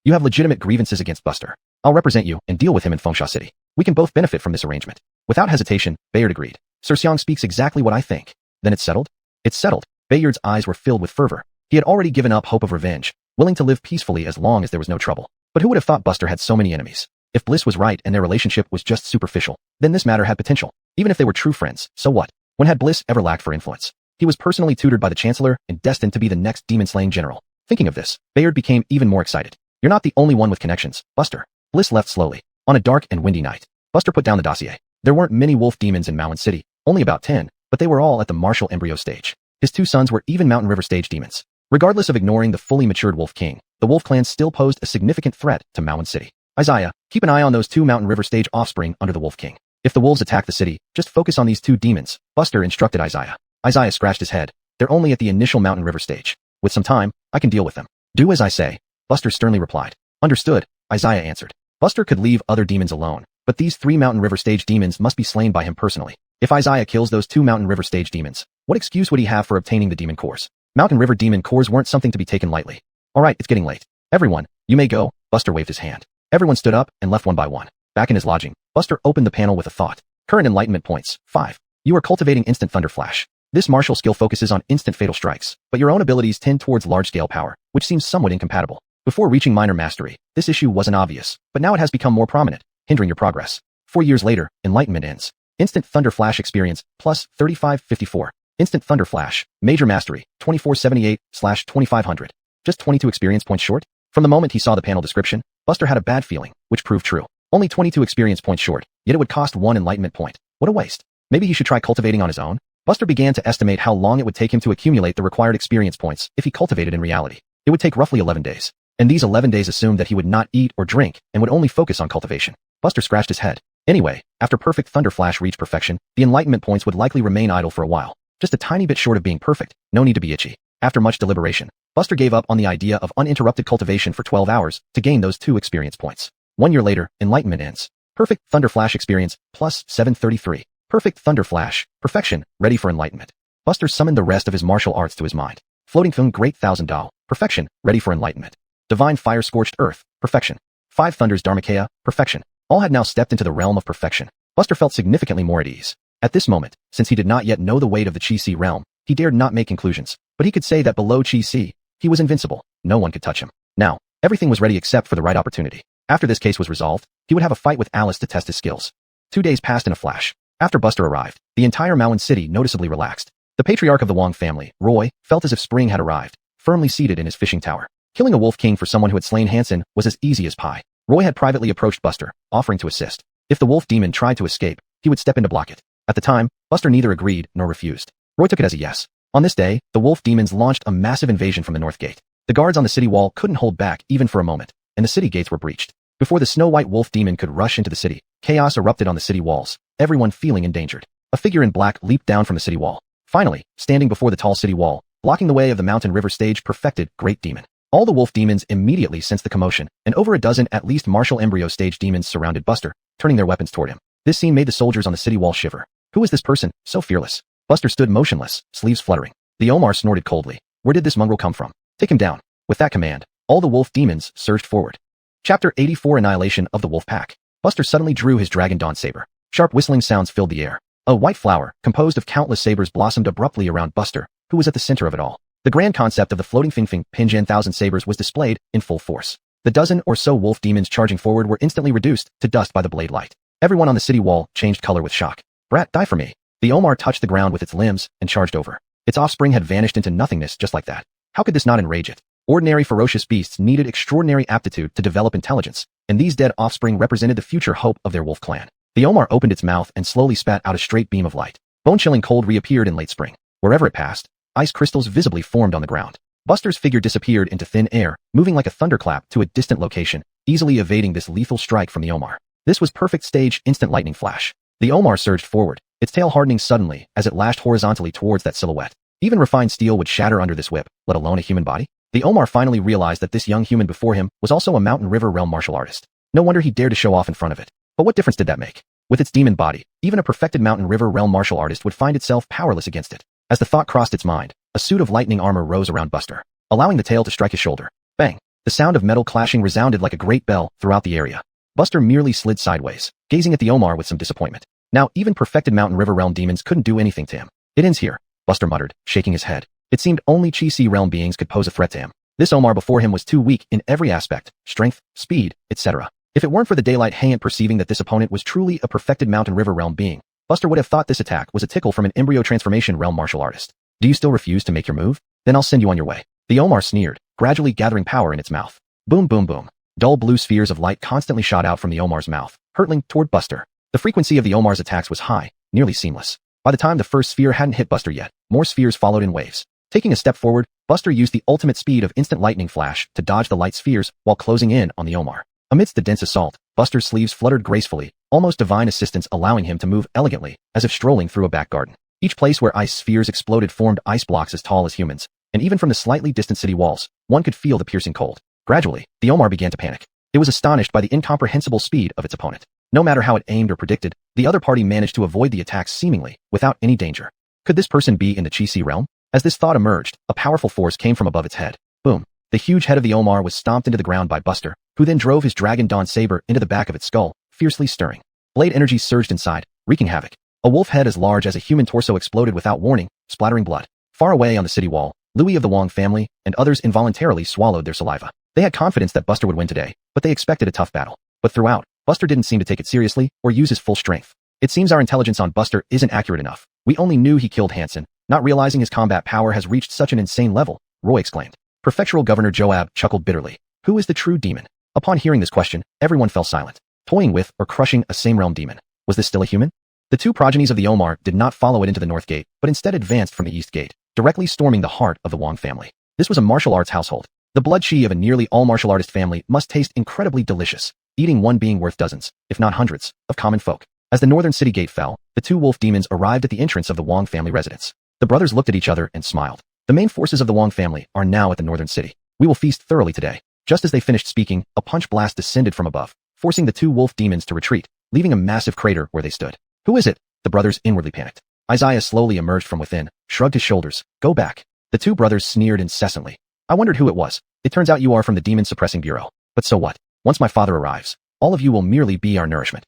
You have legitimate grievances against Buster. I'll represent you and deal with him in Fengsha City. We can both benefit from this arrangement. Without hesitation, Bayard agreed. Sir Xiang speaks exactly what I think. Then it's settled? It's settled. Bayard's eyes were filled with fervor. He had already given up hope of revenge, willing to live peacefully as long as there was no trouble. But who would have thought Buster had so many enemies? If Bliss was right and their relationship was just superficial, then this matter had potential. Even if they were true friends, so what? When had Bliss ever lacked for influence? He was personally tutored by the Chancellor and destined to be the next demon-slaying general. Thinking of this, Bayard became even more excited. You're not the only one with connections, Buster. Bliss left slowly. On a dark and windy night, Buster put down the dossier. There weren't many wolf demons in Mountain City, only about 10, but they were all at the martial embryo stage. His two sons were even Mountain River stage demons. Regardless of ignoring the fully matured Wolf King, the Wolf Clan still posed a significant threat to Mountain City. Isaiah, keep an eye on those two Mountain River stage offspring under the Wolf King. If the wolves attack the city, just focus on these two demons, Buster instructed Isaiah. Isaiah scratched his head. They're only at the initial Mountain River stage. With some time, I can deal with them. Do as I say, Buster sternly replied. Understood, Isaiah answered. Buster could leave other demons alone, but these three Mountain River stage demons must be slain by him personally. If Isaiah kills those two Mountain River stage demons, what excuse would he have for obtaining the demon cores? Mountain River demon cores weren't something to be taken lightly. Alright, it's getting late. Everyone, you may go, Buster waved his hand. Everyone stood up and left one by one. Back in his lodging, Buster opened the panel with a thought. Current enlightenment points, 5. You are cultivating instant thunder flash. This martial skill focuses on instant fatal strikes, but your own abilities tend towards large-scale power, which seems somewhat incompatible. Before reaching minor mastery, this issue wasn't obvious, but now it has become more prominent, hindering your progress. 4 years later, enlightenment ends. Instant thunder flash experience, plus 3554. Instant thunder flash, major mastery, 2478/2500. Just 22 experience points short? From the moment he saw the panel description, Buster had a bad feeling, which proved true. Only 22 experience points short, yet it would cost 1 enlightenment point. What a waste. Maybe he should try cultivating on his own? Buster began to estimate how long it would take him to accumulate the required experience points if he cultivated in reality. It would take roughly 11 days. And these 11 days assumed that he would not eat or drink and would only focus on cultivation. Buster scratched his head. Anyway, after perfect thunder flash reached perfection, the enlightenment points would likely remain idle for a while. Just a tiny bit short of being perfect, no need to be itchy. After much deliberation, Buster gave up on the idea of uninterrupted cultivation for 12 hours to gain those 2 experience points. 1 year later, enlightenment ends. Perfect thunder flash experience, plus 733. Perfect thunder flash, perfection, ready for enlightenment. Buster summoned the rest of his martial arts to his mind. Floating Film Great Thousand Dao, perfection, ready for enlightenment. Divine Fire Scorched Earth, perfection. 5 Thunders Dharmakaya, perfection. All had now stepped into the realm of perfection. Buster felt significantly more at ease. At this moment, since he did not yet know the weight of the Chi-Si realm, he dared not make conclusions, but he could say that below Chi-Si, he was invincible. No one could touch him. Now, everything was ready except for the right opportunity. After this case was resolved, he would have a fight with Alice to test his skills. 2 days passed in a flash. After Buster arrived, the entire Mountain City noticeably relaxed. The patriarch of the Wong family, Roy, felt as if spring had arrived, firmly seated in his fishing tower. Killing a Wolf King for someone who had slain Hansen was as easy as pie. Roy had privately approached Buster, offering to assist. If the wolf demon tried to escape, he would step in to block it. At the time, Buster neither agreed nor refused. Roy took it as a yes. On this day, the wolf demons launched a massive invasion from the north gate. The guards on the city wall couldn't hold back even for a moment, and the city gates were breached. Before the snow-white wolf demon could rush into the city, chaos erupted on the city walls, everyone feeling endangered. A figure in black leaped down from the city wall. Finally, standing before the tall city wall, blocking the way of the Mountain River stage perfected Great Demon. All the wolf demons immediately sensed the commotion, and over a dozen at least martial embryo stage demons surrounded Buster, turning their weapons toward him. This scene made the soldiers on the city wall shiver. Who was this person, so fearless? Buster stood motionless, sleeves fluttering. The Omar snorted coldly. Where did this mongrel come from? Take him down. With that command, all the wolf demons surged forward. Chapter 84 Annihilation of the Wolf Pack. Buster suddenly drew his Dragon Dawn saber. Sharp whistling sounds filled the air. A white flower, composed of countless sabers, blossomed abruptly around Buster, who was at the center of it all. The grand concept of the floating Fing Pinjan thousand sabers was displayed in full force. The dozen or so wolf demons charging forward were instantly reduced to dust by the blade light. Everyone on the city wall changed color with shock. Brat, die for me. The Omar touched the ground with its limbs and charged over. Its offspring had vanished into nothingness just like that. How could this not enrage it? Ordinary ferocious beasts needed extraordinary aptitude to develop intelligence, and these dead offspring represented the future hope of their wolf clan. The Omar opened its mouth and slowly spat out a straight beam of light. Bone-chilling cold reappeared in late spring. Wherever it passed, ice crystals visibly formed on the ground. Buster's figure disappeared into thin air, moving like a thunderclap to a distant location, easily evading this lethal strike from the Omar. This was perfect stage instant lightning flash. The Omar surged forward, its tail hardening suddenly as it lashed horizontally towards that silhouette. Even refined steel would shatter under this whip, let alone a human body. The Omar finally realized that this young human before him was also a Mountain River realm martial artist. No wonder he dared to show off in front of it. But what difference did that make? With its demon body, even a perfected Mountain River realm martial artist would find itself powerless against it. As the thought crossed its mind, a suit of lightning armor rose around Buster, allowing the tail to strike his shoulder. Bang! The sound of metal clashing resounded like a great bell throughout the area. Buster merely slid sideways, gazing at the Omar with some disappointment. Now even perfected Mountain River realm demons couldn't do anything to him. It ends here, Buster muttered, shaking his head. It seemed only Chi-Si realm beings could pose a threat to him. This Omar before him was too weak in every aspect, strength, speed, etc. If it weren't for the daylight hanging perceiving that this opponent was truly a perfected mountain river realm being, Buster would have thought this attack was a tickle from an embryo transformation realm martial artist. Do you still refuse to make your move? Then I'll send you on your way. The Omar sneered, gradually gathering power in its mouth. Boom boom boom. Dull blue spheres of light constantly shot out from the Omar's mouth, hurtling toward Buster. The frequency of the Omar's attacks was high, nearly seamless. By the time the first sphere hadn't hit Buster yet, more spheres followed in waves. Taking a step forward, Buster used the ultimate speed of instant lightning flash to dodge the light spheres while closing in on the Omar. Amidst the dense assault, Buster's sleeves fluttered gracefully, almost divine assistance allowing him to move elegantly, as if strolling through a back garden. Each place where ice spheres exploded formed ice blocks as tall as humans, and even from the slightly distant city walls, one could feel the piercing cold. Gradually, the Omar began to panic. It was astonished by the incomprehensible speed of its opponent. No matter how it aimed or predicted, the other party managed to avoid the attacks seemingly, without any danger. Could this person be in the Chi-Si realm? As this thought emerged, a powerful force came from above its head. Boom. The huge head of the Omar was stomped into the ground by Buster, who then drove his Dragon Dawn saber into the back of its skull, fiercely stirring. Blade energy surged inside, wreaking havoc. A wolf head as large as a human torso exploded without warning, splattering blood. Far away on the city wall, Louis of the Wong family and others involuntarily swallowed their saliva. They had confidence that Buster would win today, but they expected a tough battle. But throughout, Buster didn't seem to take it seriously or use his full strength. It seems our intelligence on Buster isn't accurate enough. We only knew he killed Hansen, not realizing his combat power has reached such an insane level, Roy exclaimed. Prefectural Governor Joab chuckled bitterly. Who is the true demon? Upon hearing this question, everyone fell silent. Toying with or crushing a same-realm demon. Was this still a human? The two progenies of the Omar did not follow it into the north gate, but instead advanced from the east gate, directly storming the heart of the Wong family. This was a martial arts household. The blood chi of a nearly all martial artist family must taste incredibly delicious, eating one being worth dozens, if not hundreds, of common folk. As the northern city gate fell, the two wolf demons arrived at the entrance of the Wong family residence. The brothers looked at each other and smiled. The main forces of the Wong family are now at the northern city. We will feast thoroughly today. Just as they finished speaking, a punch blast descended from above, forcing the two wolf demons to retreat, leaving a massive crater where they stood. Who is it? The brothers inwardly panicked. Isaiah slowly emerged from within, shrugged his shoulders. Go back. The two brothers sneered incessantly. I wondered who it was. It turns out you are from the Demon Suppressing Bureau. But so what? Once my father arrives, all of you will merely be our nourishment.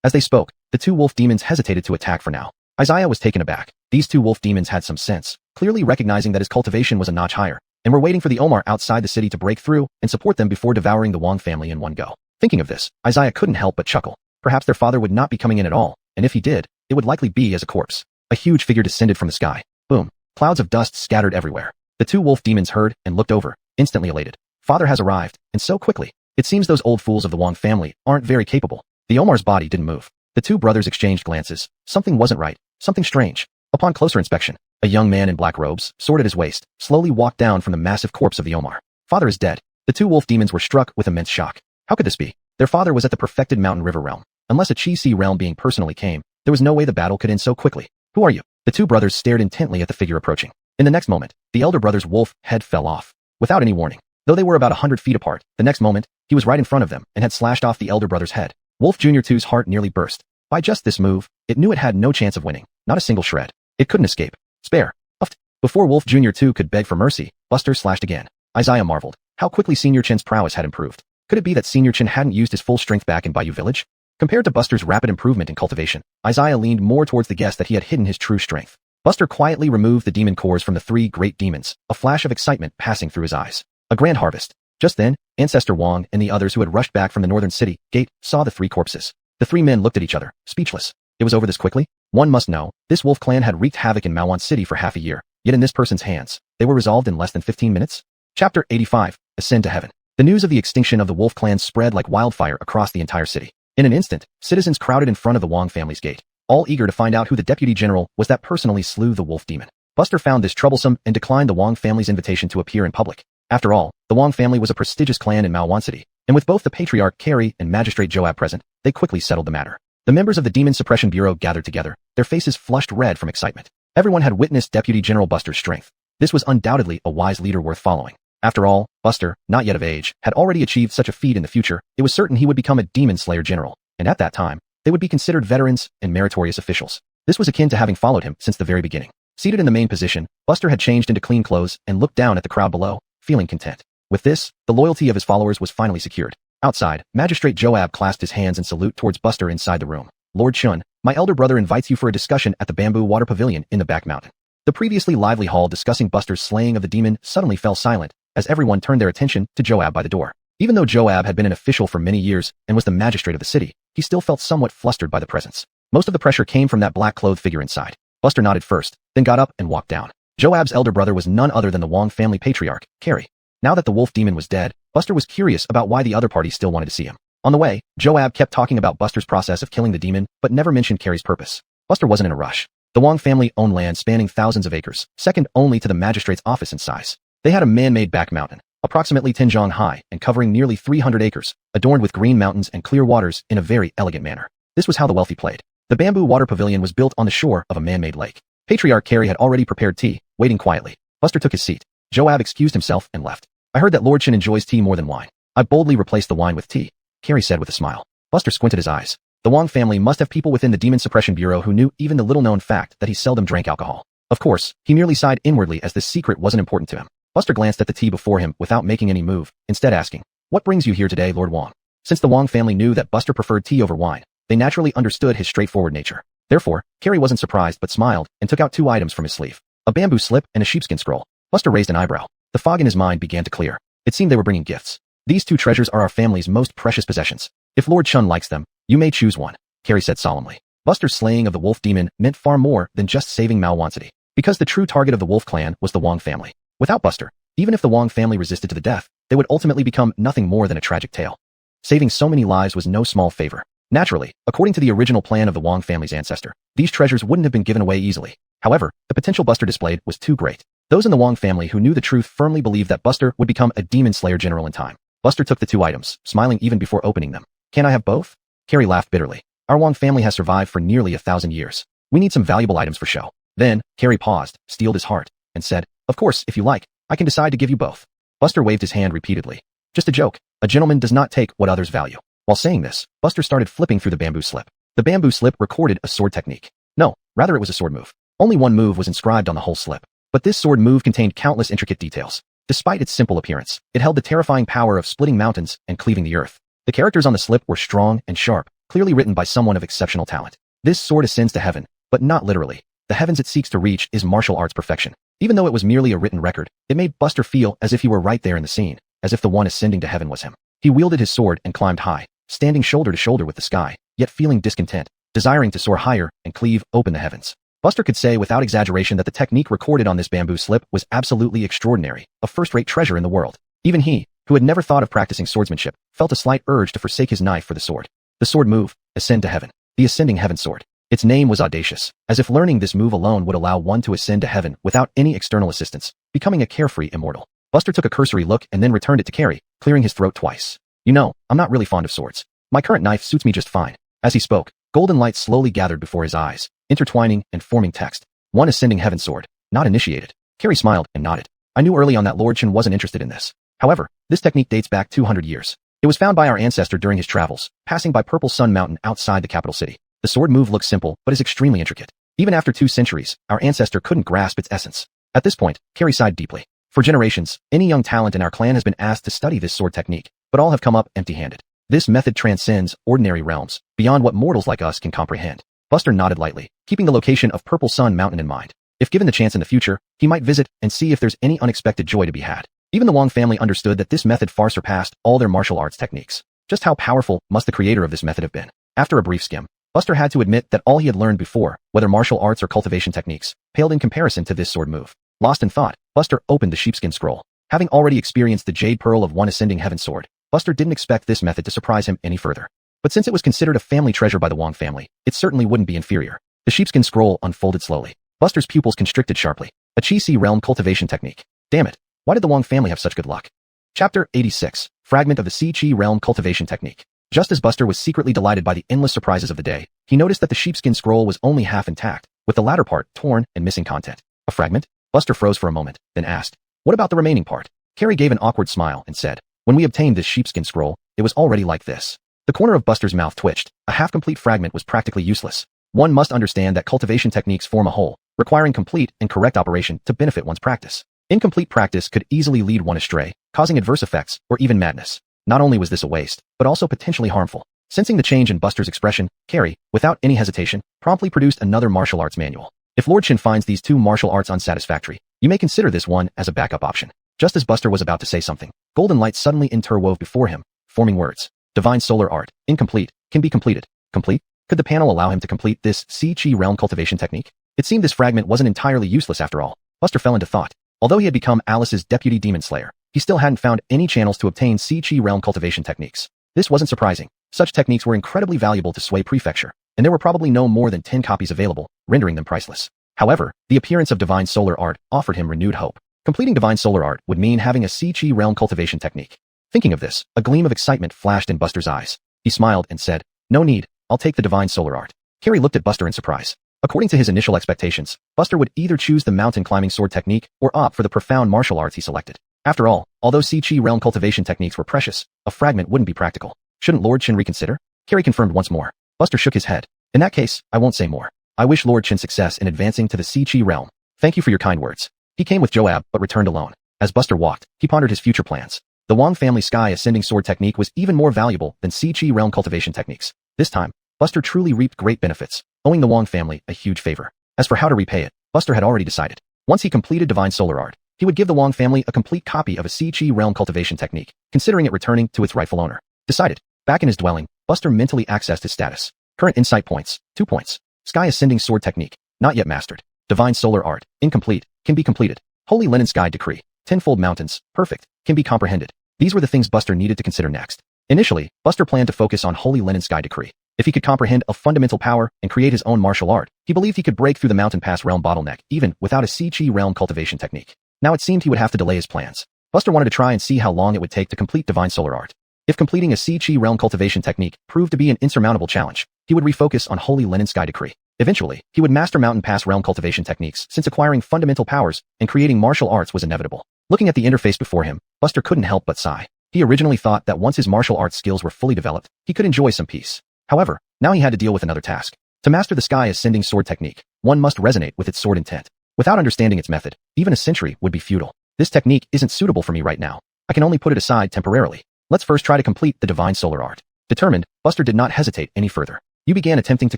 As they spoke, the two wolf demons hesitated to attack for now. Isaiah was taken aback. These two wolf demons had some sense, clearly recognizing that his cultivation was a notch higher, and were waiting for the Omar outside the city to break through and support them before devouring the Wong family in one go. Thinking of this, Isaiah couldn't help but chuckle. Perhaps their father would not be coming in at all, and if he did, it would likely be as a corpse. A huge figure descended from the sky. Boom. Clouds of dust scattered everywhere. The two wolf demons heard and looked over, instantly elated. Father has arrived, and so quickly. It seems those old fools of the Wong family aren't very capable. The Omar's body didn't move. The two brothers exchanged glances. Something wasn't right. Something strange. Upon closer inspection, a young man in black robes, sword at his waist, slowly walked down from the massive corpse of the Omar. Father is dead. The two wolf demons were struck with immense shock. How could this be? Their father was at the perfected mountain river realm. Unless a Chi-Si realm being personally came, there was no way the battle could end so quickly. Who are you? The two brothers stared intently at the figure approaching. In the next moment, the elder brother's wolf head fell off. Without any warning. Though they were about 100 feet apart, the next moment, he was right in front of them and had slashed off the elder brother's head. Wolf Jr. 2's heart nearly burst. By just this move, it knew it had no chance of winning. Not a single shred. It couldn't escape. Spare. Uffed. Before Wolf Jr. 2 could beg for mercy, Buster slashed again. Isaiah marveled. How quickly Senior Chin's prowess had improved. Could it be that Senior Chin hadn't used his full strength back in Bayou Village? Compared to Buster's rapid improvement in cultivation, Isaiah leaned more towards the guess that he had hidden his true strength. Buster quietly removed the demon cores from the three great demons, a flash of excitement passing through his eyes. A grand harvest. Just then, Ancestor Wong and the others who had rushed back from the northern city gate saw the three corpses. The three men looked at each other, speechless. It was over this quickly? One must know, this wolf clan had wreaked havoc in Malwan City for half a year, yet in this person's hands, they were resolved in less than 15 minutes? Chapter 85, Ascend to Heaven. The news of the extinction of the wolf clan spread like wildfire across the entire city. In an instant, citizens crowded in front of the Wong family's gate, all eager to find out who the deputy general was that personally slew the wolf demon. Buster found this troublesome and declined the Wong family's invitation to appear in public. After all, the Wong family was a prestigious clan in Malwan City, and with both the Patriarch Carrie and Magistrate Joab present, they quickly settled the matter. The members of the Demon Suppression Bureau gathered together, their faces flushed red from excitement. Everyone had witnessed Deputy General Buster's strength. This was undoubtedly a wise leader worth following. After all, Buster, not yet of age, had already achieved such a feat in the future, it was certain he would become a Demon Slayer General, and at that time, they would be considered veterans and meritorious officials. This was akin to having followed him since the very beginning. Seated in the main position, Buster had changed into clean clothes and looked down at the crowd below, feeling content. With this, the loyalty of his followers was finally secured. Outside, Magistrate Joab clasped his hands in salute towards Buster inside the room. Lord Chun, my elder brother invites you for a discussion at the Bamboo Water Pavilion in the back mountain. The previously lively hall discussing Buster's slaying of the demon suddenly fell silent, as everyone turned their attention to Joab by the door. Even though Joab had been an official for many years and was the magistrate of the city, he still felt somewhat flustered by the presence. Most of the pressure came from that black-clothed figure inside. Buster nodded first, then got up and walked down. Joab's elder brother was none other than the Wong family patriarch, Carrie. Now that the wolf demon was dead, Buster was curious about why the other party still wanted to see him. On the way, Joab kept talking about Buster's process of killing the demon, but never mentioned Carrie's purpose. Buster wasn't in a rush. The Wong family owned land spanning thousands of acres, second only to the magistrate's office in size. They had a man-made back mountain, approximately 10 jong high and covering nearly 300 acres, adorned with green mountains and clear waters in a very elegant manner. This was how the wealthy played. The bamboo water pavilion was built on the shore of a man-made lake. Patriarch Carrie had already prepared tea, waiting quietly. Buster took his seat. Joab excused himself and left. I heard that Lord Chen enjoys tea more than wine. I boldly replaced the wine with tea, Carrie said with a smile. Buster squinted his eyes. The Wong family must have people within the Demon Suppression Bureau who knew even the little-known fact that he seldom drank alcohol. Of course, he merely sighed inwardly as this secret wasn't important to him. Buster glanced at the tea before him without making any move, instead asking, "What brings you here today, Lord Wong?" Since the Wong family knew that Buster preferred tea over wine, they naturally understood his straightforward nature. Therefore, Carrie wasn't surprised but smiled and took out two items from his sleeve. A bamboo slip and a sheepskin scroll. Buster raised an eyebrow. The fog in his mind began to clear. It seemed they were bringing gifts. These two treasures are our family's most precious possessions. If Lord Chun likes them, you may choose one, Carrie said solemnly. Buster's slaying of the wolf demon meant far more than just saving Malwansity, because the true target of the wolf clan was the Wong family. Without Buster, even if the Wong family resisted to the death, they would ultimately become nothing more than a tragic tale. Saving so many lives was no small favor. Naturally, according to the original plan of the Wong family's ancestor, these treasures wouldn't have been given away easily. However, the potential Buster displayed was too great. Those in the Wong family who knew the truth firmly believed that Buster would become a demon slayer general in time. Buster took the two items, smiling even before opening them. "Can I have both?" Carrie laughed bitterly. "Our Wong family has survived for nearly 1,000 years. We need some valuable items for show." Then, Carrie paused, steeled his heart, and said, "Of course, if you like, I can decide to give you both." Buster waved his hand repeatedly. "Just a joke. A gentleman does not take what others value." While saying this, Buster started flipping through the bamboo slip. The bamboo slip recorded a sword technique. No, rather it was a sword move. Only one move was inscribed on the whole slip. But this sword move contained countless intricate details. Despite its simple appearance, it held the terrifying power of splitting mountains and cleaving the earth. The characters on the slip were strong and sharp, clearly written by someone of exceptional talent. This sword ascends to heaven, but not literally. The heavens it seeks to reach is martial arts perfection. Even though it was merely a written record, it made Buster feel as if he were right there in the scene, as if the one ascending to heaven was him. He wielded his sword and climbed high, standing shoulder to shoulder with the sky, yet feeling discontent, desiring to soar higher and cleave open the heavens. Buster could say without exaggeration that the technique recorded on this bamboo slip was absolutely extraordinary, a first-rate treasure in the world. Even he, who had never thought of practicing swordsmanship, felt a slight urge to forsake his knife for the sword. The sword move, ascend to heaven. The ascending heaven sword. Its name was audacious, as if learning this move alone would allow one to ascend to heaven without any external assistance, becoming a carefree immortal. Buster took a cursory look and then returned it to Carrie, clearing his throat twice. "You know, I'm not really fond of swords. My current knife suits me just fine." As he spoke, golden light slowly gathered before his eyes, intertwining and forming text. "One ascending heaven sword, not initiated." Carrie smiled and nodded. "I knew early on that Lord Chen wasn't interested in this. However, this technique dates back 200 years. It was found by our ancestor during his travels, passing by Purple Sun Mountain outside the capital city. The sword move looks simple, but is extremely intricate. Even after 2 centuries, our ancestor couldn't grasp its essence." At this point, Carrie sighed deeply. For generations, any young talent in our clan has been asked to study this sword technique, but all have come up empty-handed. This method transcends ordinary realms, beyond what mortals like us can comprehend. Buster nodded lightly, keeping the location of Purple Sun Mountain in mind. If given the chance in the future, he might visit and see if there's any unexpected joy to be had. Even the Wong family understood that this method far surpassed all their martial arts techniques. Just how powerful must the creator of this method have been? After a brief skim, Buster had to admit that all he had learned before, whether martial arts or cultivation techniques, paled in comparison to this sword move. Lost in thought, Buster opened the sheepskin scroll. Having already experienced the jade pearl of one ascending heaven sword, Buster didn't expect this method to surprise him any further. But since it was considered a family treasure by the Wong family, it certainly wouldn't be inferior. The sheepskin scroll unfolded slowly. Buster's pupils constricted sharply. A Chi-Si realm cultivation technique. Damn it. Why did the Wong family have such good luck? Chapter 86. Fragment of the Si-Chi realm cultivation technique. Just as Buster was secretly delighted by the endless surprises of the day, he noticed that the sheepskin scroll was only half intact, with the latter part torn and missing content. A fragment? Buster froze for a moment, then asked, "What about the remaining part?" Carrie gave an awkward smile and said, "When we obtained this sheepskin scroll, it was already like this." The corner of Buster's mouth twitched. A half-complete fragment was practically useless. One must understand that cultivation techniques form a whole, requiring complete and correct operation to benefit one's practice. Incomplete practice could easily lead one astray, causing adverse effects or even madness. Not only was this a waste, but also potentially harmful. Sensing the change in Buster's expression, Carrie, without any hesitation, promptly produced another martial arts manual. If Lord Chen finds these 2 martial arts unsatisfactory, you may consider this one as a backup option. Just as Buster was about to say something, Golden light suddenly interwove before him, forming words. Divine solar art. Incomplete. Can be completed. Complete? Could the panel allow him to complete this Si-Chi realm cultivation technique? It seemed this fragment wasn't entirely useless after all. Buster fell into thought. Although he had become Alice's deputy demon slayer, he still hadn't found any channels to obtain Si-Chi realm cultivation techniques. This wasn't surprising. Such techniques were incredibly valuable to Sui Prefecture, and there were probably no more than 10 copies available, rendering them priceless. However, the appearance of divine solar art offered him renewed hope. Completing divine solar art would mean having a Si-Chi realm cultivation technique. Thinking of this, a gleam of excitement flashed in Buster's eyes. He smiled and said, "No need, I'll take the divine solar art." Carrie looked at Buster in surprise. According to his initial expectations, Buster would either choose the mountain climbing sword technique or opt for the profound martial arts he selected. After all, although Si-Chi realm cultivation techniques were precious, a fragment wouldn't be practical. Shouldn't Lord Chin reconsider? Carrie confirmed once more. Buster shook his head. In that case, I won't say more. I wish Lord Chin success in advancing to the Si-Chi realm. Thank you for your kind words. He came with Joab but returned alone. As Buster walked, he pondered his future plans. The Wong family sky ascending sword technique was even more valuable than Si-Chi realm cultivation techniques. This time, Buster truly reaped great benefits, owing the Wong family a huge favor. As for how to repay it, Buster had already decided. Once he completed divine solar art, he would give the Wong family a complete copy of a Si-Chi realm cultivation technique, considering it returning to its rightful owner. Decided. Back in his dwelling, Buster mentally accessed his status. Current insight points, 2 points. Sky ascending sword technique, not yet mastered. Divine solar art, incomplete, can be completed. Holy linen sky decree, tenfold mountains, perfect, can be comprehended. These were the things Buster needed to consider next. Initially, Buster planned to focus on Holy Linen Sky Decree. If he could comprehend a fundamental power and create his own martial art, he believed he could break through the Mountain Pass realm bottleneck even without a Si-Chi realm cultivation technique. Now it seemed he would have to delay his plans. Buster wanted to try and see how long it would take to complete Divine Solar Art. If completing a Si-Chi realm cultivation technique proved to be an insurmountable challenge, he would refocus on Holy Linen Sky Decree. Eventually, he would master Mountain Pass realm cultivation techniques since acquiring fundamental powers and creating martial arts was inevitable. Looking at the interface before him, Buster couldn't help but sigh. He originally thought that once his martial arts skills were fully developed, he could enjoy some peace. However, now he had to deal with another task. To master the Sky Ascending Sword technique, one must resonate with its sword intent. Without understanding its method, even a century would be futile. This technique isn't suitable for me right now. I can only put it aside temporarily. Let's first try to complete the Divine Solar Art. Determined, Buster did not hesitate any further. You began attempting to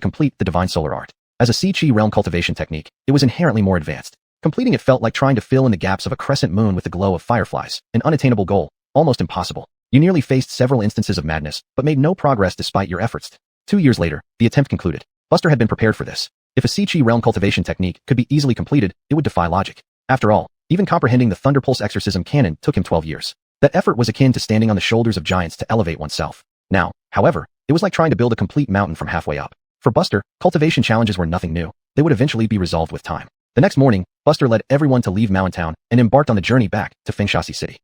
complete the Divine Solar Art. As a Si-Chi realm cultivation technique, it was inherently more advanced. Completing it felt like trying to fill in the gaps of a crescent moon with the glow of fireflies, an unattainable goal, almost impossible. You nearly faced several instances of madness, but made no progress despite your efforts. 2 years later, the attempt concluded. Buster had been prepared for this. If a Si-Chi realm cultivation technique could be easily completed, it would defy logic. After all, even comprehending the Thunderpulse exorcism canon took him 12 years. That effort was akin to standing on the shoulders of giants to elevate oneself. Now, however, it was like trying to build a complete mountain from halfway up. For Buster, cultivation challenges were nothing new. They would eventually be resolved with time. The next morning, Buster led everyone to leave Mountain and embarked on the journey back to Fengshasi City.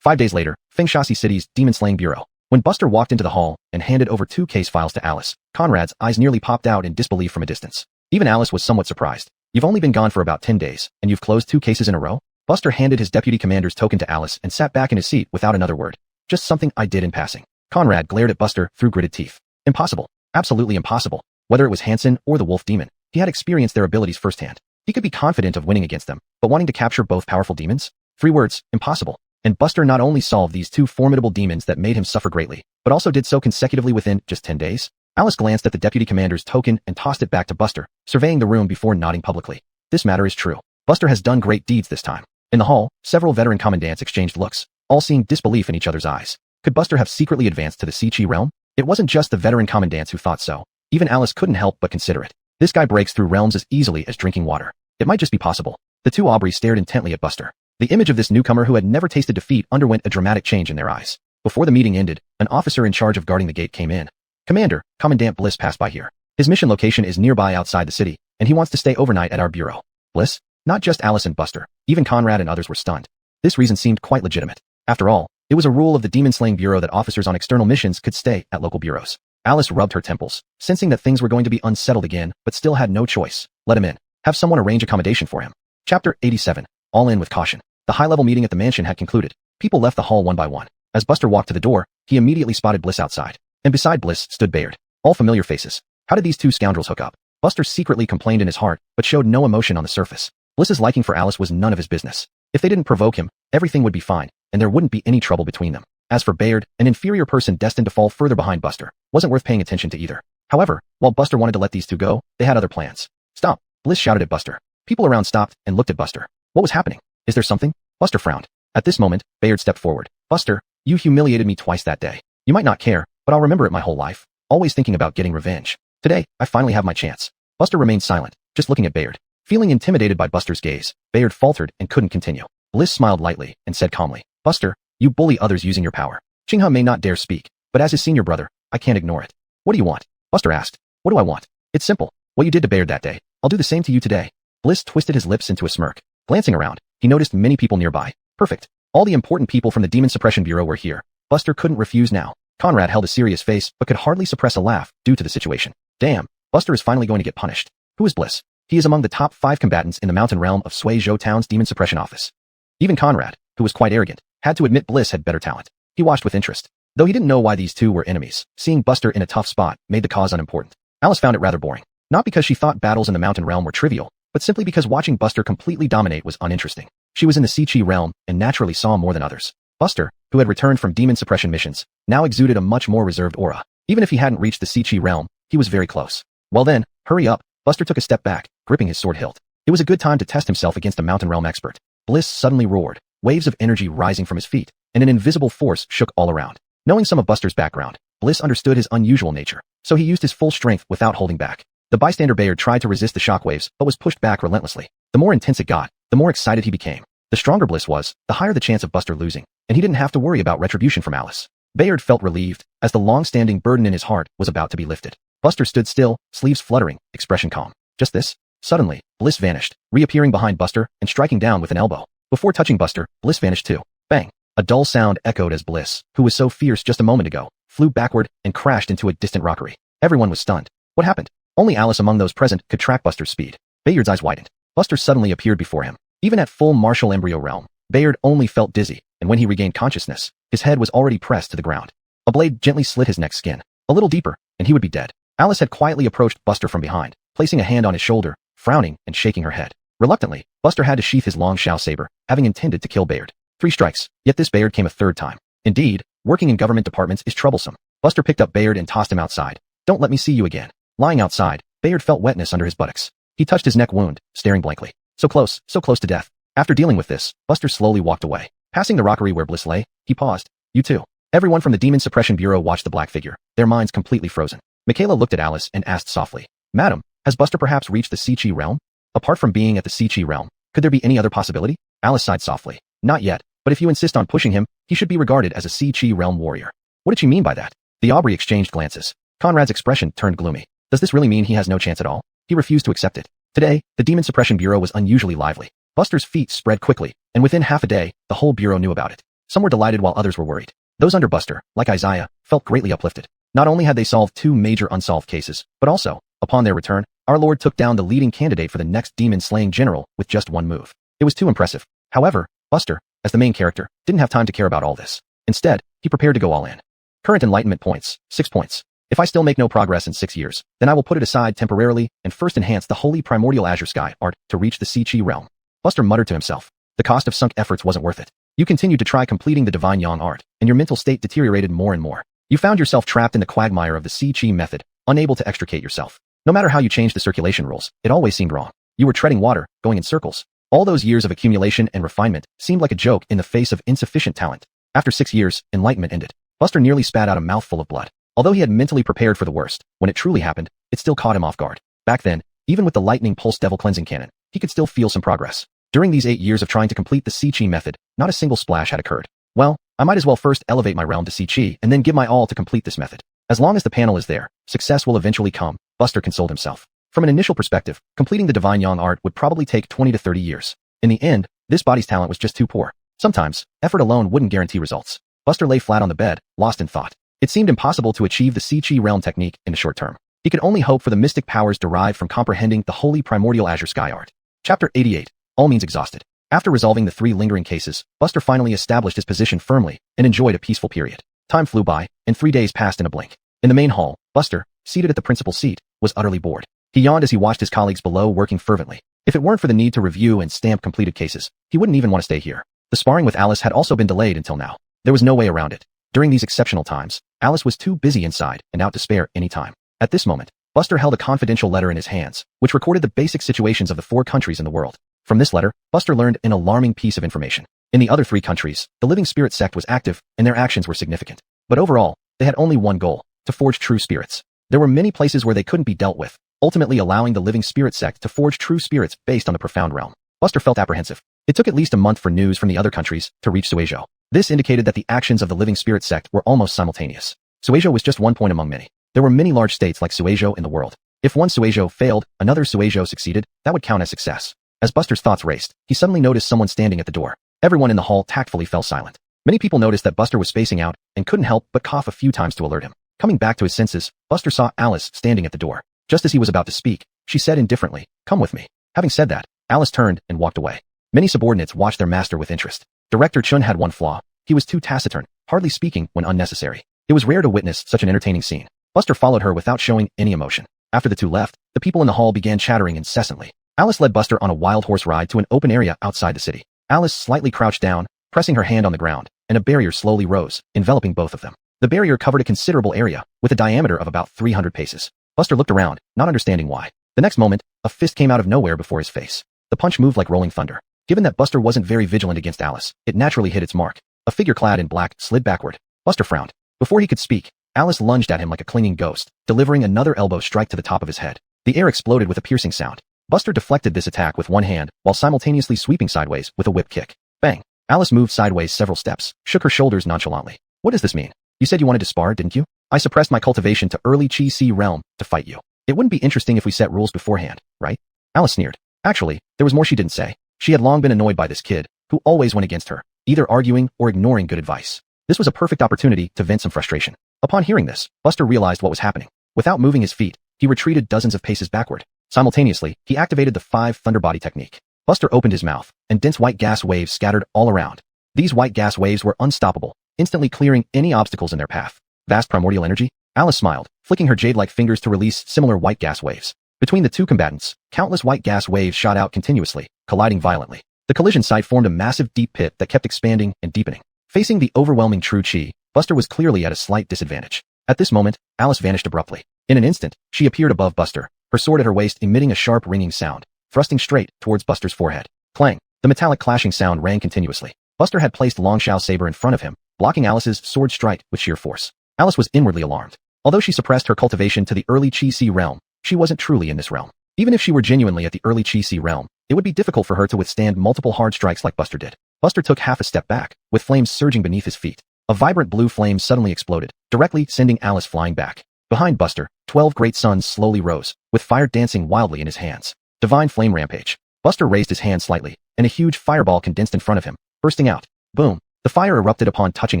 5 days later, Fengshasi City's Demon Slaying Bureau. When Buster walked into the hall and handed over 2 case files to Alice, Conrad's eyes nearly popped out in disbelief from a distance. Even Alice was somewhat surprised. You've only been gone for about 10 days, and you've closed 2 cases in a row? Buster handed his deputy commander's token to Alice and sat back in his seat without another word. Just something I did in passing. Conrad glared at Buster through gritted teeth. Impossible. Absolutely impossible. Whether it was Hansen or the Wolf Demon, he had experienced their abilities firsthand. He could be confident of winning against them, but wanting to capture both powerful demons? 3 words, impossible. And Buster not only solved these 2 formidable demons that made him suffer greatly, but also did so consecutively within just 10 days. Alice glanced at the deputy commander's token and tossed it back to Buster, surveying the room before nodding publicly. This matter is true. Buster has done great deeds this time. In the hall, several veteran commandants exchanged looks, all seeing disbelief in each other's eyes. Could Buster have secretly advanced to the Si-Chi realm? It wasn't just the veteran commandants who thought so. Even Alice couldn't help but consider it. This guy breaks through realms as easily as drinking water. It might just be possible. The 2 Aubreys stared intently at Buster. The image of this newcomer who had never tasted defeat underwent a dramatic change in their eyes. Before the meeting ended, an officer in charge of guarding the gate came in. Commander, Commandant Bliss passed by here. His mission location is nearby outside the city, and he wants to stay overnight at our bureau. Bliss? Not just Alice and Buster. Even Conrad and others were stunned. This reason seemed quite legitimate. After all, it was a rule of the Demon Slaying Bureau that officers on external missions could stay at local bureaus. Alice rubbed her temples, sensing that things were going to be unsettled again, but still had no choice. Let him in. Have someone arrange accommodation for him. Chapter 87. All in with caution. The high-level meeting at the mansion had concluded. People left the hall one by one. As Buster walked to the door, he immediately spotted Bliss outside. And beside Bliss stood Bayard. All familiar faces. How did these 2 scoundrels hook up? Buster secretly complained in his heart, but showed no emotion on the surface. Bliss's liking for Alice was none of his business. If they didn't provoke him, everything would be fine, and there wouldn't be any trouble between them. As for Bayard, an inferior person destined to fall further behind Buster, wasn't worth paying attention to either. However, while Buster wanted to let these 2 go, they had other plans. Stop! Bliss shouted at Buster. People around stopped and looked at Buster. What was happening? Is there something? Buster frowned. At this moment, Bayard stepped forward. Buster, you humiliated me twice that day. You might not care, but I'll remember it my whole life. Always thinking about getting revenge. Today, I finally have my chance. Buster remained silent, just looking at Bayard. Feeling intimidated by Buster's gaze, Bayard faltered and couldn't continue. Bliss smiled lightly and said calmly, Buster, you bully others using your power. Chingha may not dare speak, but as his senior brother, I can't ignore it. What do you want? Buster asked. What do I want? It's simple. What you did to Bayard that day, I'll do the same to you today. Bliss twisted his lips into a smirk. Glancing around, he noticed many people nearby. Perfect. All the important people from the Demon Suppression Bureau were here. Buster couldn't refuse now. Conrad held a serious face but could hardly suppress a laugh due to the situation. Damn, Buster is finally going to get punished. Who is Bliss? He is among the top 5 combatants in the mountain realm of Sui Zhou Town's Demon Suppression Office. Even Conrad, who was quite arrogant, had to admit Bliss had better talent. He watched with interest. Though he didn't know why these two were enemies, seeing Buster in a tough spot made the cause unimportant. Alice found it rather boring. Not because she thought battles in the mountain realm were trivial, but simply because watching Buster completely dominate was uninteresting. She was in the Siqi realm and naturally saw more than others. Buster, who had returned from demon suppression missions, now exuded a much more reserved aura. Even if he hadn't reached the Siqi realm, he was very close. Well then, hurry up. Buster took a step back, gripping his sword hilt. It was a good time to test himself against a mountain realm expert. Bliss suddenly roared, waves of energy rising from his feet, and an invisible force shook all around. Knowing some of Buster's background, Bliss understood his unusual nature, so he used his full strength without holding back. The bystander Bayard tried to resist the shockwaves, but was pushed back relentlessly. The more intense it got, the more excited he became. The stronger Bliss was, the higher the chance of Buster losing, and he didn't have to worry about retribution from Alice. Bayard felt relieved, as the long-standing burden in his heart was about to be lifted. Buster stood still, sleeves fluttering, expression calm. Just this? Suddenly, Bliss vanished, reappearing behind Buster and striking down with an elbow. Before touching Buster, Bliss vanished too. Bang! A dull sound echoed as Bliss, who was so fierce just a moment ago, flew backward and crashed into a distant rockery. Everyone was stunned. What happened? Only Alice among those present could track Buster's speed. Bayard's eyes widened. Buster suddenly appeared before him. Even at full martial embryo realm, Bayard only felt dizzy, and when he regained consciousness, his head was already pressed to the ground. A blade gently slit his neck skin. A little deeper, and he would be dead. Alice had quietly approached Buster from behind, placing a hand on his shoulder, frowning and shaking her head. Reluctantly, Buster had to sheath his long Shao saber, having intended to kill Bayard. 3 strikes, yet this Bayard came a third time. Indeed, working in government departments is troublesome. Buster picked up Bayard and tossed him outside. Don't let me see you again. Lying outside, Bayard felt wetness under his buttocks. He touched his neck wound, staring blankly. So close to death. After dealing with this, Buster slowly walked away. Passing the rockery where Bliss lay, he paused. You too. Everyone from the Demon Suppression Bureau watched the black figure, their minds completely frozen. Michaela looked at Alice and asked softly, Madam, has Buster perhaps reached the Siqi realm? Apart from being at the Siqi realm, could there be any other possibility? Alice sighed softly. Not yet, but if you insist on pushing him, he should be regarded as a Siqi realm warrior. What did she mean by that? The Aubrey exchanged glances. Conrad's expression turned gloomy. Does this really mean he has no chance at all? He refused to accept it. Today, the Demon Suppression Bureau was unusually lively. Buster's feat spread quickly, and within half a day, the whole bureau knew about it. Some were delighted while others were worried. Those under Buster, like Isaiah, felt greatly uplifted. Not only had they solved 2 major unsolved cases, but also, upon their return, our Lord took down the leading candidate for the next demon-slaying general with just 1 move. It was too impressive. However, Buster, as the main character, didn't have time to care about all this. Instead, he prepared to go all in. Current enlightenment points, 6 points. If I still make no progress in 6 years, then I will put it aside temporarily and first enhance the holy primordial azure sky art to reach the Siqi realm. Buster muttered to himself. The cost of sunk efforts wasn't worth it. You continued to try completing the divine yang art, and your mental state deteriorated more and more. You found yourself trapped in the quagmire of the Siqi method, unable to extricate yourself. No matter how you changed the circulation rules, it always seemed wrong. You were treading water, going in circles. All those years of accumulation and refinement seemed like a joke in the face of insufficient talent. After 6 years, enlightenment ended. Buster nearly spat out a mouthful of blood. Although he had mentally prepared for the worst, when it truly happened, it still caught him off guard. Back then, even with the lightning pulse devil cleansing cannon, he could still feel some progress. During these 8 years of trying to complete the Siqi method, not a single splash had occurred. Well, I might as well first elevate my realm to Siqi and then give my all to complete this method. As long as the panel is there, success will eventually come, Buster consoled himself. From an initial perspective, completing the divine yang art would probably take 20 to 30 years. In the end, this body's talent was just too poor. Sometimes, effort alone wouldn't guarantee results. Buster lay flat on the bed, lost in thought. It seemed impossible to achieve the Siqi realm technique in the short term. He could only hope for the mystic powers derived from comprehending the holy primordial azure sky art. Chapter 88. All means exhausted. After resolving the 3 lingering cases, Buster finally established his position firmly and enjoyed a peaceful period. Time flew by, and 3 days passed in a blink. In the main hall, Buster, seated at the principal's seat, was utterly bored. He yawned as he watched his colleagues below working fervently. If it weren't for the need to review and stamp completed cases, he wouldn't even want to stay here. The sparring with Alice had also been delayed until now. There was no way around it. During these exceptional times, Alice was too busy inside and out to spare any time. At this moment, Buster held a confidential letter in his hands, which recorded the basic situations of the 4 countries in the world. From this letter, Buster learned an alarming piece of information. In the other 3 countries, the living spirit sect was active, and their actions were significant. But overall, they had only one goal: to forge true spirits. There were many places where they couldn't be dealt with, ultimately allowing the living spirit sect to forge true spirits based on the profound realm. Buster felt apprehensive. It took at least a month for news from the other countries to reach Suizhou. This indicated that the actions of the living spirit sect were almost simultaneous. Suizhou was just one point among many. There were many large states like Suizhou in the world. If one Suizhou failed, another Suizhou succeeded, that would count as success. As Buster's thoughts raced, he suddenly noticed someone standing at the door. Everyone in the hall tactfully fell silent. Many people noticed that Buster was spacing out and couldn't help but cough a few times to alert him. Coming back to his senses, Buster saw Alice standing at the door. Just as he was about to speak, she said indifferently, "Come with me." Having said that, Alice turned and walked away. Many subordinates watched their master with interest. Director Chun had one flaw. He was too taciturn, hardly speaking when unnecessary. It was rare to witness such an entertaining scene. Buster followed her without showing any emotion. After the two left, the people in the hall began chattering incessantly. Alice led Buster on a wild horse ride to an open area outside the city. Alice slightly crouched down, pressing her hand on the ground, and a barrier slowly rose, enveloping both of them. The barrier covered a considerable area, with a diameter of about 300 paces. Buster looked around, not understanding why. The next moment, a fist came out of nowhere before his face. The punch moved like rolling thunder. Given that Buster wasn't very vigilant against Alice, it naturally hit its mark. A figure clad in black slid backward. Buster frowned. Before he could speak, Alice lunged at him like a clinging ghost, delivering another elbow strike to the top of his head. The air exploded with a piercing sound. Buster deflected this attack with one hand, while simultaneously sweeping sideways with a whip kick. Bang! Alice moved sideways several steps, shook her shoulders nonchalantly. "What does this mean? You said you wanted to spar, didn't you? I suppressed my cultivation to early Chi Si realm to fight you. It wouldn't be interesting if we set rules beforehand, right?" Alice sneered. Actually, there was more she didn't say. She had long been annoyed by this kid, who always went against her, either arguing or ignoring good advice. This was a perfect opportunity to vent some frustration. Upon hearing this, Buster realized what was happening. Without moving his feet, he retreated dozens of paces backward. Simultaneously, he activated the 5 Thunder Body technique. Buster opened his mouth, and dense white gas waves scattered all around. These white gas waves were unstoppable, instantly clearing any obstacles in their path. Vast primordial energy? Alice smiled, flicking her jade-like fingers to release similar white gas waves. Between the two combatants, countless white gas waves shot out continuously, colliding violently. The collision site formed a massive deep pit that kept expanding and deepening. Facing the overwhelming true chi, Buster was clearly at a slight disadvantage. At this moment, Alice vanished abruptly. In an instant, she appeared above Buster, her sword at her waist emitting a sharp ringing sound, thrusting straight towards Buster's forehead. Clang! The metallic clashing sound rang continuously. Buster had placed Long Shao saber in front of him, blocking Alice's sword strike with sheer force. Alice was inwardly alarmed. Although she suppressed her cultivation to the early Chi Si realm, she wasn't truly in this realm. Even if she were genuinely at the early Chi Si realm, it would be difficult for her to withstand multiple hard strikes like Buster did. Buster took half a step back, with flames surging beneath his feet. A vibrant blue flame suddenly exploded, directly sending Alice flying back. Behind Buster, 12 great suns slowly rose, with fire dancing wildly in his hands. Divine Flame Rampage. Buster raised his hand slightly, and a huge fireball condensed in front of him, bursting out. Boom! The fire erupted upon touching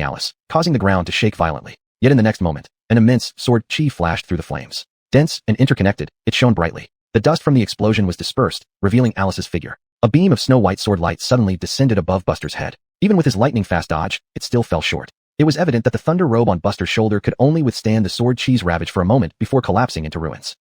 Alice, causing the ground to shake violently. Yet in the next moment, an immense sword chi flashed through the flames. Dense and interconnected, it shone brightly. The dust from the explosion was dispersed, revealing Alice's figure. A beam of snow-white sword light suddenly descended above Buster's head. Even with his lightning-fast dodge, it still fell short. It was evident that the thunder robe on Buster's shoulder could only withstand the sword chi's ravage for a moment before collapsing into ruins.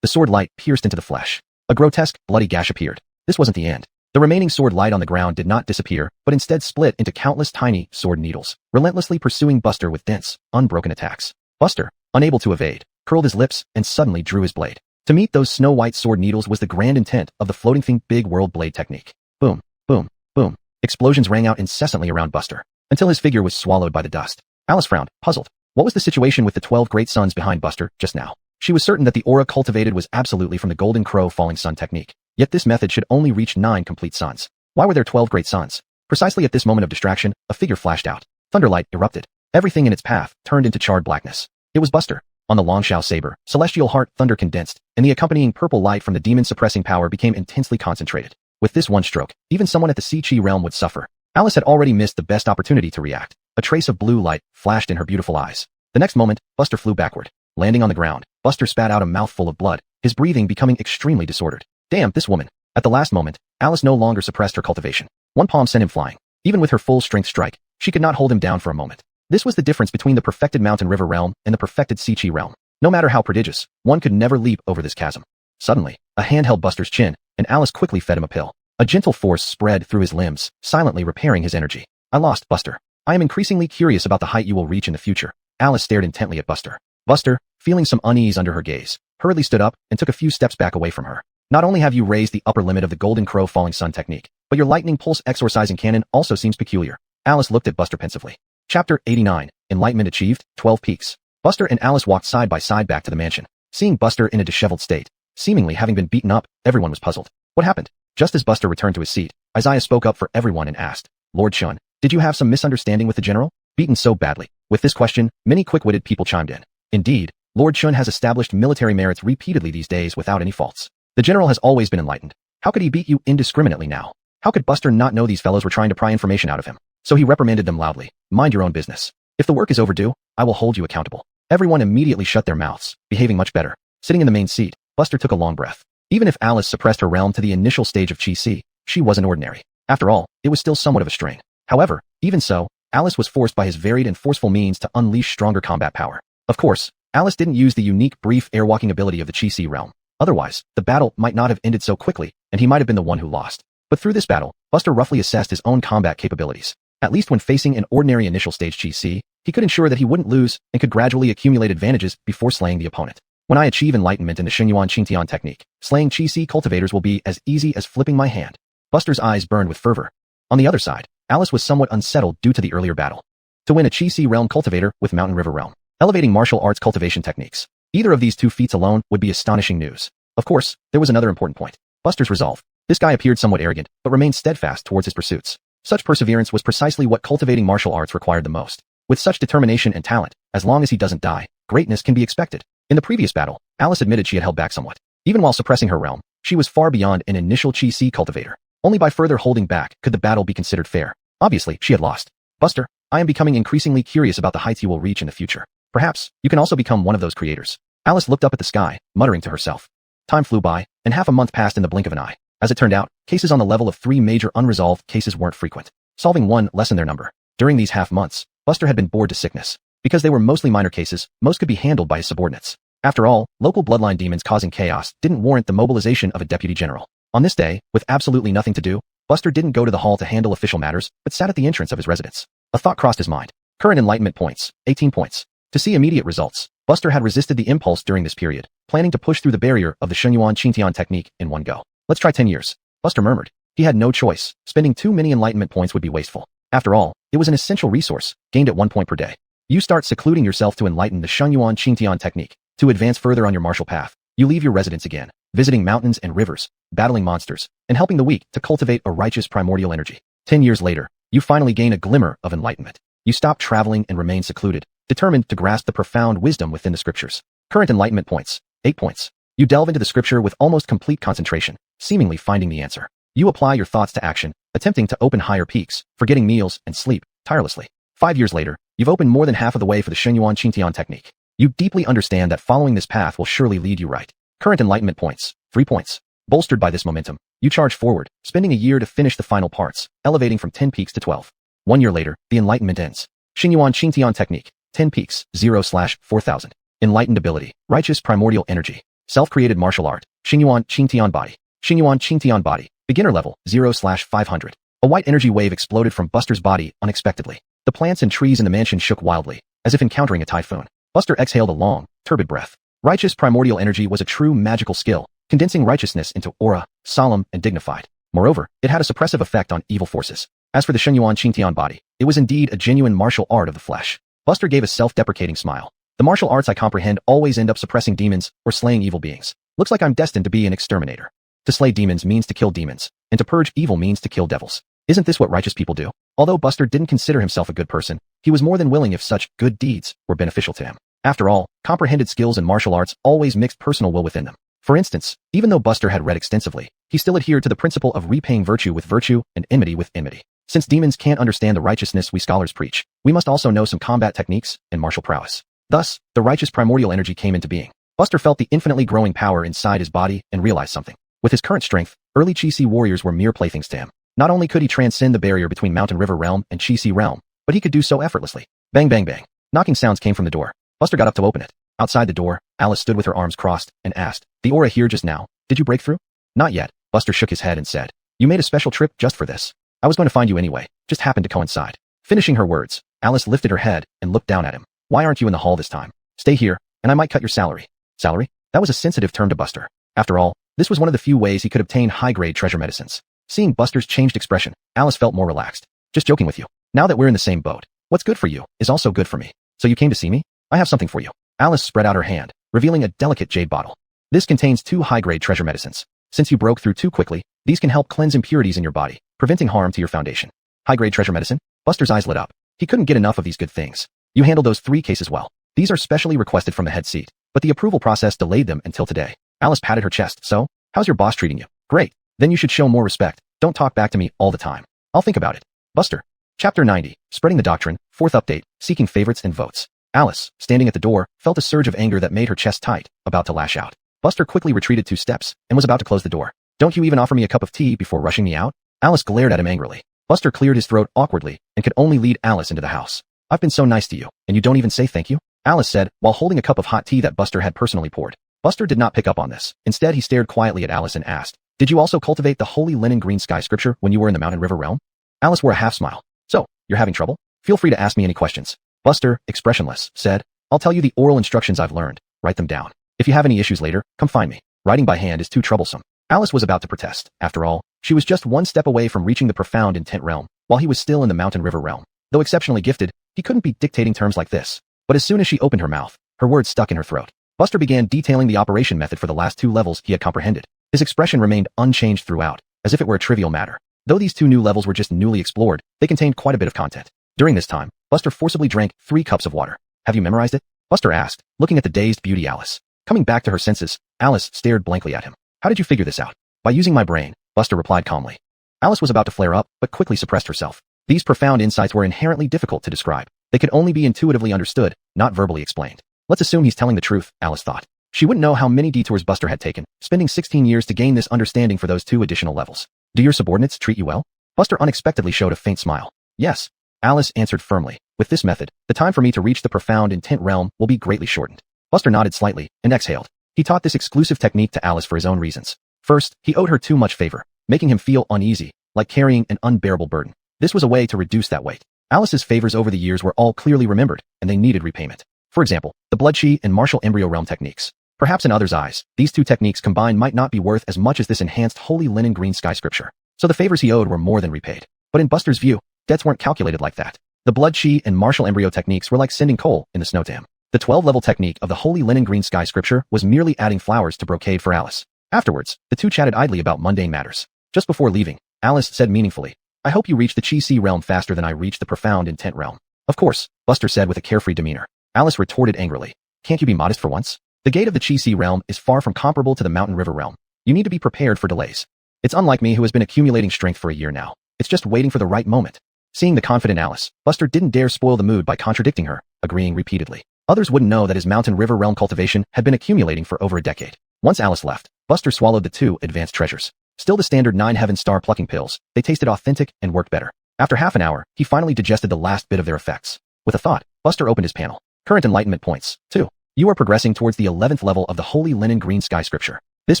The sword light pierced into the flesh. A grotesque, bloody gash appeared. This wasn't the end. The remaining sword light on the ground did not disappear, but instead split into countless tiny sword needles, relentlessly pursuing Buster with dense, unbroken attacks. Buster, unable to evade, curled his lips and suddenly drew his blade. To meet those snow-white sword needles was the grand intent of the floating thing big world blade technique. Boom, boom, boom. Explosions rang out incessantly around Buster, until his figure was swallowed by the dust. Alice frowned, puzzled. What was the situation with the 12 great suns behind Buster just now? She was certain that the aura cultivated was absolutely from the Golden Crow falling sun technique. Yet this method should only reach 9 complete suns. Why were there 12 great suns? Precisely at this moment of distraction, a figure flashed out. Thunderlight erupted. Everything in its path turned into charred blackness. It was Buster. On the Long Shao saber, celestial heart thunder condensed, and the accompanying purple light from the demon-suppressing power became intensely concentrated. With this one stroke, even someone at the Sea Chi realm would suffer. Alice had already missed the best opportunity to react. A trace of blue light flashed in her beautiful eyes. The next moment, Buster flew backward. Landing on the ground, Buster spat out a mouthful of blood, his breathing becoming extremely disordered. Damn, this woman. At the last moment, Alice no longer suppressed her cultivation. One palm sent him flying. Even with her full strength strike, she could not hold him down for a moment. This was the difference between the perfected mountain river realm and the perfected Sea Chi realm. No matter how prodigious, one could never leap over this chasm. Suddenly, a hand held Buster's chin, and Alice quickly fed him a pill. A gentle force spread through his limbs, silently repairing his energy. I lost, Buster. I am increasingly curious about the height you will reach in the future. Alice stared intently at Buster. Buster, feeling some unease under her gaze, hurriedly stood up and took a few steps back away from her. Not only have you raised the upper limit of the Golden Crow falling sun technique, But your lightning pulse exorcising cannon also seems peculiar. Alice looked at Buster pensively. Chapter 89. Enlightenment achieved, 12 peaks. Buster and Alice walked side by side back to the mansion. Seeing Buster in a disheveled state, seemingly having been beaten up, everyone was puzzled. What happened? Just as Buster returned to his seat, Isaiah spoke up for everyone and asked, Lord Shun, did you have some misunderstanding with the general? Beaten so badly. With this question, many quick-witted people chimed in. Indeed, Lord Shun has established military merits repeatedly these days without any faults. The general has always been enlightened. How could he beat you indiscriminately now? How could Buster not know these fellows were trying to pry information out of him? So he reprimanded them loudly. Mind your own business. If the work is overdue, I will hold you accountable. Everyone immediately shut their mouths, behaving much better. Sitting in the main seat, Buster took a long breath. Even if Alice suppressed her realm to the initial stage of Chi-Si, she wasn't ordinary. After all, it was still somewhat of a strain. However, even so, Alice was forced by his varied and forceful means to unleash stronger combat power. Of course, Alice didn't use the unique brief airwalking ability of the Chi-Si realm. Otherwise, the battle might not have ended so quickly, and he might have been the one who lost. But through this battle, Buster roughly assessed his own combat capabilities. At least when facing an ordinary initial stage Chi-Si, he could ensure that he wouldn't lose and could gradually accumulate advantages before slaying the opponent. When I achieve enlightenment in the Shenyuan Qingtian technique, slaying Chi-Si cultivators will be as easy as flipping my hand. Buster's eyes burned with fervor. On the other side, Alice was somewhat unsettled due to the earlier battle. To win a Chi-Si realm cultivator with Mountain River realm, elevating martial arts cultivation techniques. Either of these two feats alone would be astonishing news. Of course, there was another important point. Buster's resolve. This guy appeared somewhat arrogant, but remained steadfast towards his pursuits. Such perseverance was precisely what cultivating martial arts required the most. With such determination and talent, as long as he doesn't die, greatness can be expected. In the previous battle, Alice admitted she had held back somewhat. Even while suppressing her realm, she was far beyond an initial Chi-Si cultivator. Only by further holding back could the battle be considered fair. Obviously, she had lost. Buster, I am becoming increasingly curious about the heights you will reach in the future. Perhaps, you can also become one of those creators. Alice looked up at the sky, muttering to herself. Time flew by, and half a month passed in the blink of an eye. As it turned out, cases on the level of 3 major unresolved cases weren't frequent. Solving one lessened their number. During these half months, Buster had been bored to sickness. Because they were mostly minor cases, most could be handled by his subordinates. After all, local bloodline demons causing chaos didn't warrant the mobilization of a deputy general. On this day, with absolutely nothing to do, Buster didn't go to the hall to handle official matters, but sat at the entrance of his residence. A thought crossed his mind. Current enlightenment points, 18 points. To see immediate results, Buster had resisted the impulse during this period, planning to push through the barrier of the Shenyuan Qingtian technique in one go. Let's try 10 years. Buster murmured. He had no choice. Spending too many enlightenment points would be wasteful. After all, it was an essential resource, gained at 1 point per day. You start secluding yourself to enlighten the Shenyuan Qingtian technique. To advance further on your martial path, you leave your residence again, visiting mountains and rivers, battling monsters, and helping the weak to cultivate a righteous primordial energy. 10 years later, you finally gain a glimmer of enlightenment. You stop traveling and remain secluded, determined to grasp the profound wisdom within the scriptures. Current enlightenment points, 8 points. You delve into the scripture with almost complete concentration, seemingly finding the answer. You apply your thoughts to action, attempting to open higher peaks, forgetting meals and sleep, tirelessly. 5 years later, you've opened more than half of the way for the Shenyuan Qingtian technique. You deeply understand that following this path will surely lead you right. Current enlightenment points, 3 points. Bolstered by this momentum, you charge forward, spending a year to finish the final parts, elevating from 10 peaks to 12. 1 year later, the enlightenment ends. Shenyuan Qingtian technique, 10 peaks, 0/4000. Enlightened ability, righteous primordial energy. Self-created martial art, Shenyuan Qingtian body. Shenyuan Qingtian body, beginner level, 0/500. A white energy wave exploded from Buster's body unexpectedly. The plants and trees in the mansion shook wildly, as if encountering a typhoon. Buster exhaled a long, turbid breath. Righteous primordial energy was a true magical skill, condensing righteousness into aura, solemn and dignified. Moreover, it had a suppressive effect on evil forces. As for the Shenyuan Qingtian body, it was indeed a genuine martial art of the flesh. Buster gave a self-deprecating smile. The martial arts I comprehend always end up suppressing demons or slaying evil beings. Looks like I'm destined to be an exterminator. To slay demons means to kill demons, and to purge evil means to kill devils. Isn't this what righteous people do? Although Buster didn't consider himself a good person, he was more than willing if such good deeds were beneficial to him. After all, comprehended skills in martial arts always mixed personal will within them. For instance, even though Buster had read extensively, he still adhered to the principle of repaying virtue with virtue and enmity with enmity. Since demons can't understand the righteousness we scholars preach, we must also know some combat techniques and martial prowess. Thus, the righteous primordial energy came into being. Buster felt the infinitely growing power inside his body and realized something. With his current strength, early Chi-Si warriors were mere playthings to him. Not only could he transcend the barrier between Mountain River realm and Chi-Si realm, but he could do so effortlessly. Bang bang bang. Knocking sounds came from the door. Buster got up to open it. Outside the door, Alice stood with her arms crossed and asked, "The aura here just now, did you break through?" "Not yet." Buster shook his head and said, "You made a special trip just for this. I was going to find you anyway, just happened to coincide." Finishing her words, Alice lifted her head and looked down at him. "Why aren't you in the hall this time? Stay here, and I might cut your salary." Salary? That was a sensitive term to Buster. After all, this was one of the few ways he could obtain high-grade treasure medicines. Seeing Buster's changed expression, Alice felt more relaxed. Just joking with you. Now that we're in the same boat, what's good for you is also good for me. So you came to see me? I have something for you. Alice spread out her hand, revealing a delicate jade bottle. This contains 2 high-grade treasure medicines. Since you broke through too quickly, these can help cleanse impurities in your body, preventing harm to your foundation. High-grade treasure medicine? Buster's eyes lit up. He couldn't get enough of these good things. You handled those 3 cases well. These are specially requested from the head seat, but the approval process delayed them until today. Alice patted her chest. So, how's your boss treating you? Great. Then you should show more respect. Don't talk back to me all the time. I'll think about it. Buster. Chapter 90. Spreading the Doctrine. 4th update. Seeking favorites and votes. Alice, standing at the door, felt a surge of anger that made her chest tight, about to lash out. Buster quickly retreated 2 steps, and was about to close the door. Don't you even offer me a cup of tea before rushing me out? Alice glared at him angrily. Buster cleared his throat awkwardly, and could only lead Alice into the house. I've been so nice to you, and you don't even say thank you? Alice said, while holding a cup of hot tea that Buster had personally poured. Buster did not pick up on this. Instead, he stared quietly at Alice and asked, did you also cultivate the holy linen green sky scripture when you were in the Mountain River realm? Alice wore a half smile. So, you're having trouble? Feel free to ask me any questions. Buster, expressionless, said, I'll tell you the oral instructions I've learned. Write them down. If you have any issues later, come find me. Writing by hand is too troublesome. Alice was about to protest. After all, she was just 1 step away from reaching the profound intent realm, while he was still in the Mountain River realm. Though exceptionally gifted, he couldn't be dictating terms like this. But as soon as she opened her mouth, her words stuck in her throat. Buster began detailing the operation method for the last 2 levels he had comprehended. His expression remained unchanged throughout, as if it were a trivial matter. Though these 2 new levels were just newly explored, they contained quite a bit of content. During this time, Buster forcibly drank 3 cups of water. Have you memorized it? Buster asked, looking at the dazed beauty Alice. Coming back to her senses, Alice stared blankly at him. How did you figure this out? By using my brain, Buster replied calmly. Alice was about to flare up, but quickly suppressed herself. These profound insights were inherently difficult to describe. They could only be intuitively understood, not verbally explained. Let's assume he's telling the truth, Alice thought. She wouldn't know how many detours Buster had taken, spending 16 years to gain this understanding for those 2 additional levels. Do your subordinates treat you well? Buster unexpectedly showed a faint smile. Yes. Alice answered firmly. With this method, the time for me to reach the profound intent realm will be greatly shortened. Buster nodded slightly, and exhaled. He taught this exclusive technique to Alice for his own reasons. First, he owed her too much favor, making him feel uneasy, like carrying an unbearable burden. This was a way to reduce that weight. Alice's favors over the years were all clearly remembered, and they needed repayment. For example, the blood chi and martial embryo realm techniques. Perhaps in others' eyes, these 2 techniques combined might not be worth as much as this enhanced holy linen green sky scripture. So the favors he owed were more than repaid. But in Buster's view, debts weren't calculated like that. The blood chi and martial embryo techniques were like sending coal in the snow to him. The 12-level technique of the holy linen green sky scripture was merely adding flowers to brocade for Alice. Afterwards, the 2 chatted idly about mundane matters. Just before leaving, Alice said meaningfully, I hope you reach the Chi-Si realm faster than I reach the profound intent realm. Of course, Buster said with a carefree demeanor. Alice retorted angrily. Can't you be modest for once? The gate of the Chi-Si realm is far from comparable to the Mountain River realm. You need to be prepared for delays. It's unlike me who has been accumulating strength for a year now. It's just waiting for the right moment. Seeing the confident Alice, Buster didn't dare spoil the mood by contradicting her, agreeing repeatedly. Others wouldn't know that his Mountain River realm cultivation had been accumulating for over a decade. Once Alice left, Buster swallowed the 2 advanced treasures. Still the standard 9 Heaven Star plucking pills, they tasted authentic and worked better. After half an hour, he finally digested the last bit of their effects. With a thought, Buster opened his panel. Current enlightenment points. 2. You are progressing towards the 11th level of the holy linen green sky scripture. This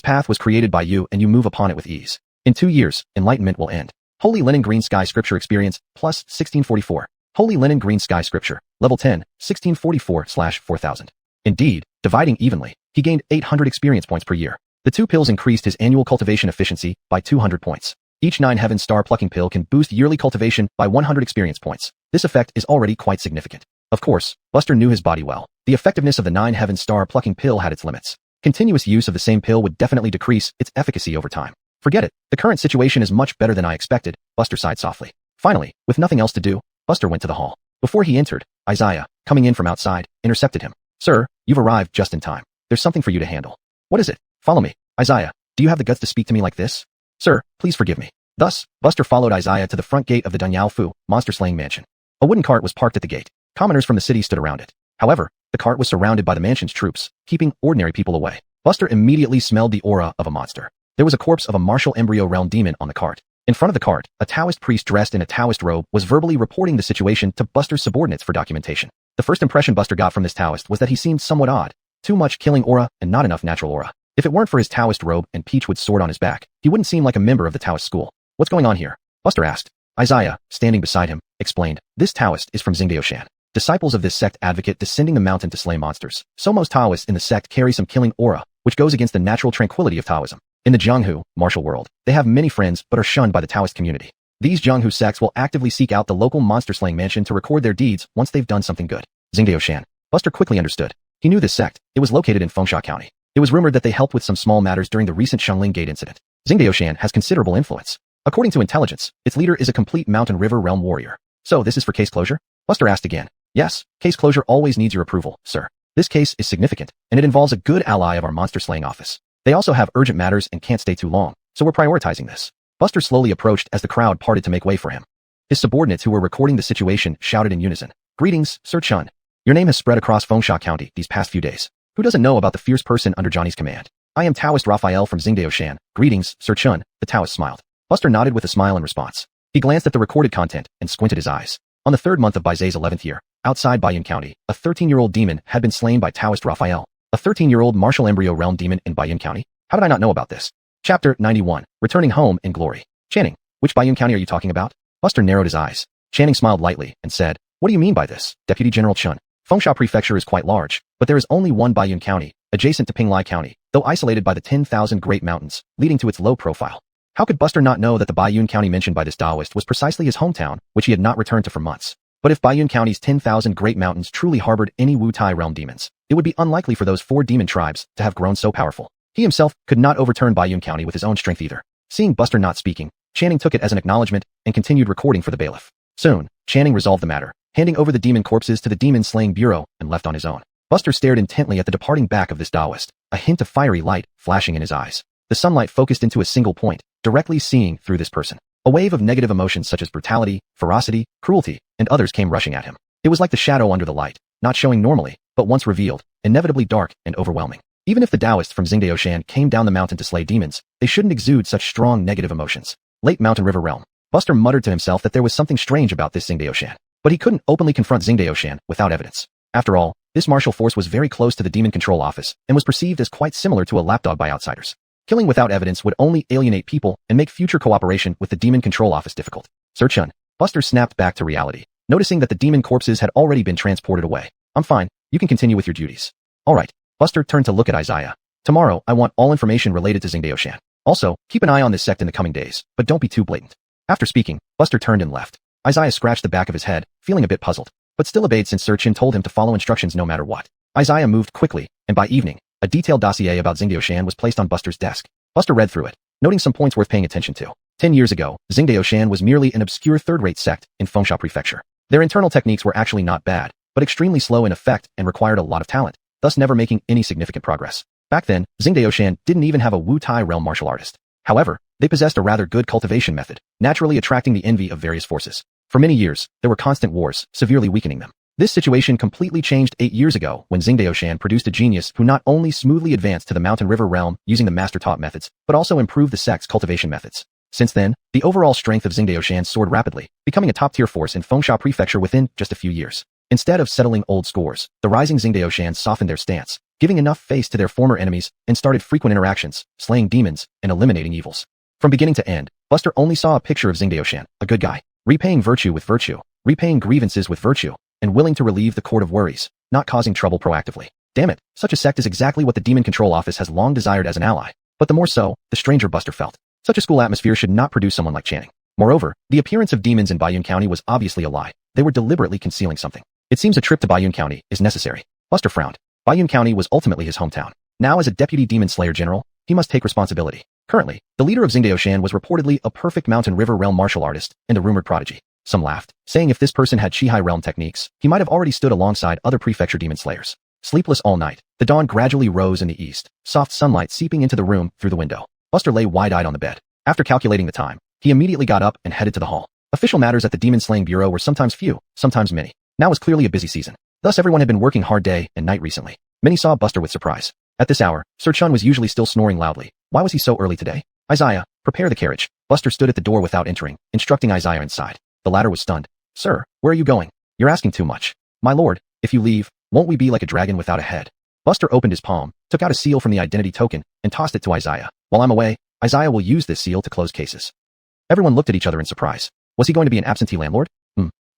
path was created by you and you move upon it with ease. In 2 years, enlightenment will end. Holy linen green sky scripture experience, plus 1644. Holy linen green sky scripture, level 10, 1644/4000. Indeed, dividing evenly, he gained 800 experience points per year. The 2 pills increased his annual cultivation efficiency by 200 points. Each 9 Heaven Star plucking pill can boost yearly cultivation by 100 experience points. This effect is already quite significant. Of course, Buster knew his body well. The effectiveness of the 9 Heaven Star plucking pill had its limits. Continuous use of the same pill would definitely decrease its efficacy over time. Forget it. The current situation is much better than I expected, Buster sighed softly. Finally, with nothing else to do, Buster went to the hall. Before he entered, Isaiah, coming in from outside, intercepted him. Sir, you've arrived just in time. There's something for you to handle. What is it? Follow me. Isaiah, do you have the guts to speak to me like this? Sir, please forgive me. Thus, Buster followed Isaiah to the front gate of the Dunyao Fu, monster-slaying mansion. A wooden cart was parked at the gate. Commoners from the city stood around it. However, the cart was surrounded by the mansion's troops, keeping ordinary people away. Buster immediately smelled the aura of a monster. There was a corpse of a martial embryo realm demon on the cart. In front of the cart, a Taoist priest dressed in a Taoist robe was verbally reporting the situation to Buster's subordinates for documentation. The first impression Buster got from this Taoist was that he seemed somewhat odd. Too much killing aura and not enough natural aura. If it weren't for his Taoist robe and Peachwood sword on his back, he wouldn't seem like a member of the Taoist school. What's going on here? Buster asked. Isaiah, standing beside him, explained. This Taoist is from Xingdaoshan. Disciples of this sect advocate descending the mountain to slay monsters. So most Taoists in the sect carry some killing aura, which goes against the natural tranquility of Taoism. In the Jianghu, martial world, they have many friends but are shunned by the Taoist community. These Jianghu sects will actively seek out the local monster-slaying mansion to record their deeds once they've done something good. Xingdaoshan. Buster quickly understood. He knew this sect. It was located in Fengsha County. It was rumored that they helped with some small matters during the recent Shengling Gate incident. Xingdaoshan has considerable influence. According to intelligence, its leader is a complete mountain river realm warrior. So this is for case closure? Buster asked again. Yes, case closure always needs your approval, sir. This case is significant, and it involves a good ally of our monster-slaying office. They also have urgent matters and can't stay too long, so we're prioritizing this. Buster slowly approached as the crowd parted to make way for him. His subordinates who were recording the situation shouted in unison. Greetings, Sir Chun. Your name has spread across Fengsha County these past few days. Who doesn't know about the fierce person under Johnny's command? I am Taoist Raphael from Xingdaoshan. Greetings, Sir Chun. The Taoist smiled. Buster nodded with a smile in response. He glanced at the recorded content and squinted his eyes. On the 3rd month of Baizay's 11th year, outside Baiyun County, a 13-year-old demon had been slain by Taoist Raphael. A 13-year-old martial embryo realm demon in Baiyun County? How did I not know about this? Chapter 91. Returning home in glory. Channing, which Baiyun County are you talking about? Buster narrowed his eyes. Channing smiled lightly and said, What do you mean by this, Deputy General Chun? Fengsha Prefecture is quite large, but there is only one Baiyun County, adjacent to Pinglai County, though isolated by the 10,000 Great Mountains, leading to its low profile. How could Buster not know that the Baiyun County mentioned by this Taoist was precisely his hometown, which he had not returned to for months? But if Baiyun County's 10,000 Great Mountains truly harbored any Wu Tai realm demons, it would be unlikely for those 4 demon tribes to have grown so powerful. He himself could not overturn Baiyun County with his own strength either. Seeing Buster not speaking, Channing took it as an acknowledgement and continued recording for the bailiff. Soon, Channing resolved the matter, handing over the demon corpses to the demon slaying bureau and left on his own. Buster stared intently at the departing back of this Taoist, a hint of fiery light flashing in his eyes. The sunlight focused into a single point, directly seeing through this person. A wave of negative emotions such as brutality, ferocity, cruelty, and others came rushing at him. It was like the shadow under the light, not showing normally, but once revealed, inevitably dark and overwhelming. Even if the Taoists from Xingdaoshan came down the mountain to slay demons, they shouldn't exude such strong negative emotions. Late Mountain River Realm. Buster muttered to himself that there was something strange about this Xingdaoshan, but he couldn't openly confront Xingdaoshan without evidence. After all, this martial force was very close to the Demon Control Office and was perceived as quite similar to a lapdog by outsiders. Killing without evidence would only alienate people and make future cooperation with the Demon Control Office difficult. Sir Chun. Buster snapped back to reality, noticing that the demon corpses had already been transported away. I'm fine, you can continue with your duties. Alright. Buster turned to look at Isaiah. Tomorrow, I want all information related to Xingdaoshan. Also, keep an eye on this sect in the coming days, but don't be too blatant. After speaking, Buster turned and left. Isaiah scratched the back of his head, feeling a bit puzzled, but still obeyed since Sir Chin told him to follow instructions no matter what. Isaiah moved quickly, and by evening, a detailed dossier about Xingdaoshan was placed on Buster's desk. Buster read through it, noting some points worth paying attention to. 10 years ago, Xingdaoshan was merely an obscure third-rate sect in Fengsha Prefecture. Their internal techniques were actually not bad, but extremely slow in effect and required a lot of talent, thus never making any significant progress. Back then, Xingdaoshan didn't even have a Wu Tai realm martial artist. However, they possessed a rather good cultivation method, naturally attracting the envy of various forces. For many years, there were constant wars, severely weakening them. This situation completely changed 8 years ago when Xingdaoshan produced a genius who not only smoothly advanced to the Mountain River realm using the master-taught methods, but also improved the sect's cultivation methods. Since then, the overall strength of Xingdaoshan soared rapidly, becoming a top-tier force in Fengsha Prefecture within just a few years. Instead of settling old scores, the rising Xingdaoshan softened their stance, giving enough face to their former enemies and started frequent interactions, slaying demons and eliminating evils. From beginning to end, Buster only saw a picture of Xingdaoshan, a good guy, repaying virtue with virtue, repaying grievances with virtue, and willing to relieve the court of worries, not causing trouble proactively. Damn it, such a sect is exactly what the Demon Control Office has long desired as an ally. But the more so, the stranger Buster felt. Such a school atmosphere should not produce someone like Channing. Moreover, the appearance of demons in Baiyun County was obviously a lie. They were deliberately concealing something. It seems a trip to Baiyun County is necessary. Buster frowned. Baiyun County was ultimately his hometown. Now as a deputy demon slayer general, he must take responsibility. Currently, the leader of Xingdaoshan was reportedly a perfect Mountain River realm martial artist and a rumored prodigy. Some laughed, saying if this person had Chihai realm techniques, he might have already stood alongside other prefecture demon slayers. Sleepless all night, the dawn gradually rose in the east, soft sunlight seeping into the room through the window. Buster lay wide-eyed on the bed. After calculating the time, he immediately got up and headed to the hall. Official matters at the Demon Slaying Bureau were sometimes few, sometimes many. Now was clearly a busy season. Thus everyone had been working hard day and night recently. Many saw Buster with surprise. At this hour, Sir Chun was usually still snoring loudly. Why was he so early today? Isaiah, prepare the carriage. Buster stood at the door without entering, instructing Isaiah inside. The latter was stunned. Sir, where are you going? You're asking too much. My lord, if you leave, won't we be like a dragon without a head? Buster opened his palm, took out a seal from the identity token, and tossed it to Isaiah. While I'm away, Isaiah will use this seal to close cases. Everyone looked at each other in surprise. Was he going to be an absentee landlord?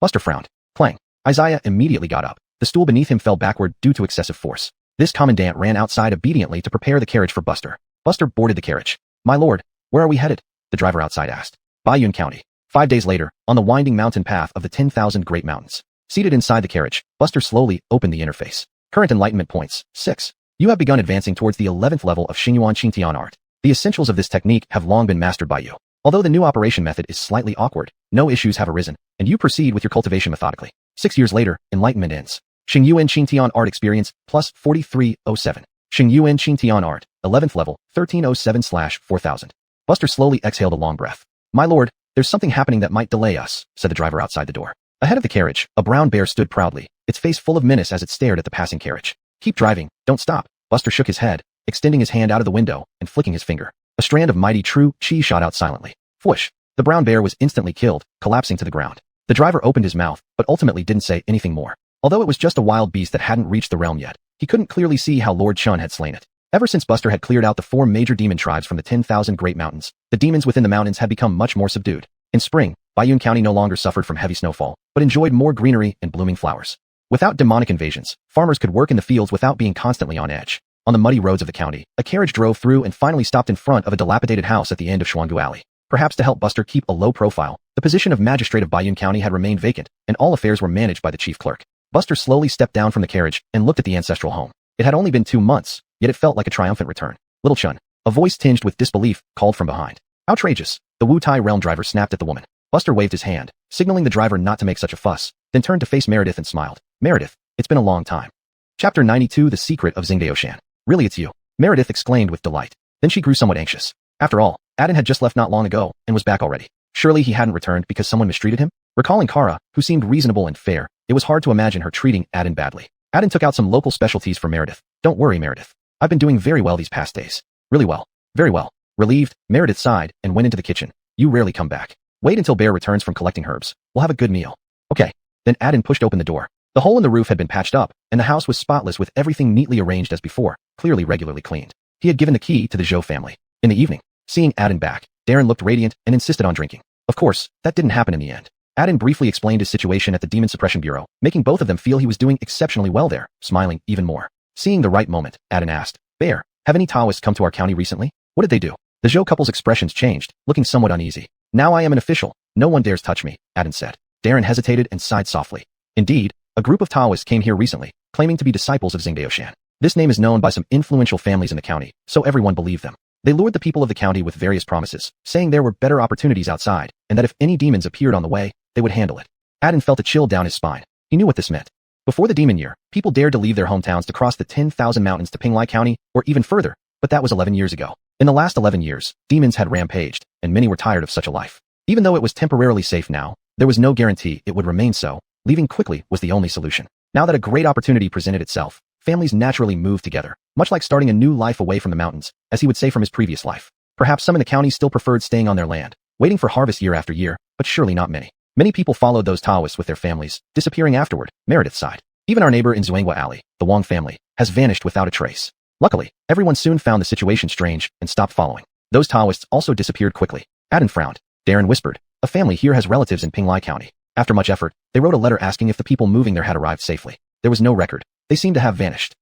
Buster frowned. Clang. Isaiah immediately got up. The stool beneath him fell backward due to excessive force. This commandant ran outside obediently to prepare the carriage for Buster. Buster boarded the carriage. My lord, where are we headed? The driver outside asked. Bayun County. 5 days later, on the winding mountain path of the 10,000 Great Mountains. Seated inside the carriage, Buster slowly opened the interface. Current enlightenment points, 6. You have begun advancing towards the 11th level of Xingyuan Qingtian art. The essentials of this technique have long been mastered by you. Although the new operation method is slightly awkward, no issues have arisen, and you proceed with your cultivation methodically. 6 years later, enlightenment ends. Xingyuan Qingtian art experience, plus 4307. Xingyuan Qingtian art, 11th level, 1307/4000. Buster slowly exhaled a long breath. My lord, there's something happening that might delay us, said the driver outside the door. Ahead of the carriage, a brown bear stood proudly, its face full of menace as it stared at the passing carriage. Keep driving, don't stop. Buster shook his head, extending his hand out of the window and flicking his finger. A strand of mighty true chi shot out silently. Whoosh! The brown bear was instantly killed, collapsing to the ground. The driver opened his mouth, but ultimately didn't say anything more. Although it was just a wild beast that hadn't reached the realm yet, he couldn't clearly see how Lord Chun had slain it. Ever since Buster had cleared out the 4 major demon tribes from the 10,000 Great Mountains, the demons within the mountains had become much more subdued. In spring, Bayun County no longer suffered from heavy snowfall, but enjoyed more greenery and blooming flowers. Without demonic invasions, farmers could work in the fields without being constantly on edge. On the muddy roads of the county, a carriage drove through and finally stopped in front of a dilapidated house at the end of Shuanggu Alley. Perhaps to help Buster keep a low profile, the position of magistrate of Bayun County had remained vacant, and all affairs were managed by the chief clerk. Buster slowly stepped down from the carriage and looked at the ancestral home. It had only been 2 months, yet it felt like a triumphant return. Little Chun, a voice tinged with disbelief, called from behind. Outrageous! The Wu Tai realm driver snapped at the woman. Buster waved his hand, signaling the driver not to make such a fuss, then turned to face Meredith and smiled. Meredith, it's been a long time. Chapter 92 The Secret of Xingdaoshan. Really it's you. Meredith exclaimed with delight. Then she grew somewhat anxious. After all, Adin had just left not long ago and was back already. Surely he hadn't returned because someone mistreated him? Recalling Kara, who seemed reasonable and fair, it was hard to imagine her treating Adin badly. Adin took out some local specialties for Meredith. Don't worry, Meredith. I've been doing very well these past days. Really well. Very well. Relieved, Meredith sighed and went into the kitchen. You rarely come back. Wait until Bear returns from collecting herbs. We'll have a good meal. Okay. Then Adin pushed open the door. The hole in the roof had been patched up, and the house was spotless with everything neatly arranged as before, clearly regularly cleaned. He had given the key to the Zhou family. In the evening, seeing Adin back, Darren looked radiant and insisted on drinking. Of course, that didn't happen in the end. Adin briefly explained his situation at the Demon Suppression Bureau, making both of them feel he was doing exceptionally well there, smiling even more. Seeing the right moment, Adin asked, Bear, have any Taoists come to our county recently? What did they do? The Zhou couple's expressions changed, looking somewhat uneasy. Now I am an official. No one dares touch me, Adin said. Darren hesitated and sighed softly. Indeed, a group of Taoists came here recently, claiming to be disciples of Xingdaoshan. This name is known by some influential families in the county, so everyone believed them. They lured the people of the county with various promises, saying there were better opportunities outside, and that if any demons appeared on the way, they would handle it. Adin felt a chill down his spine. He knew what this meant. Before the demon year, people dared to leave their hometowns to cross the 10,000 mountains to Pinglai County, or even further, but that was 11 years ago. In the last 11 years, demons had rampaged, and many were tired of such a life. Even though it was temporarily safe now, there was no guarantee it would remain so. Leaving quickly was the only solution. Now that a great opportunity presented itself, families naturally moved together, much like starting a new life away from the mountains, as he would say from his previous life. Perhaps some in the county still preferred staying on their land, waiting for harvest year after year, but surely not many. Many people followed those Taoists with their families, disappearing afterward, Meredith sighed. Even our neighbor in Zhuangwa Alley, the Wang family, has vanished without a trace. Luckily, everyone soon found the situation strange and stopped following. Those Taoists also disappeared quickly. Adin frowned. Darren whispered, a family here has relatives in Pinglai County. After much effort, they wrote a letter asking if the people moving there had arrived safely. There was no record. They seemed to have vanished.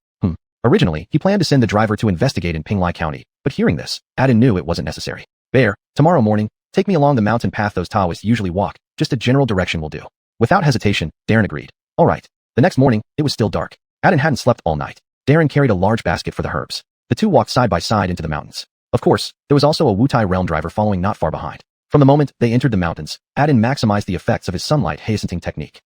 Originally, he planned to send the driver to investigate in Pinglai County, but hearing this, Adin knew it wasn't necessary. Bear, tomorrow morning, take me along the mountain path those Taoists usually walk. Just a general direction will do. Without hesitation, Darren agreed. All right. The next morning, it was still dark. Adin hadn't slept all night. Darren carried a large basket for the herbs. The two walked side by side into the mountains. Of course, there was also a Wu Tai realm driver following not far behind. From the moment they entered the mountains, Adin maximized the effects of his sunlight hastening technique.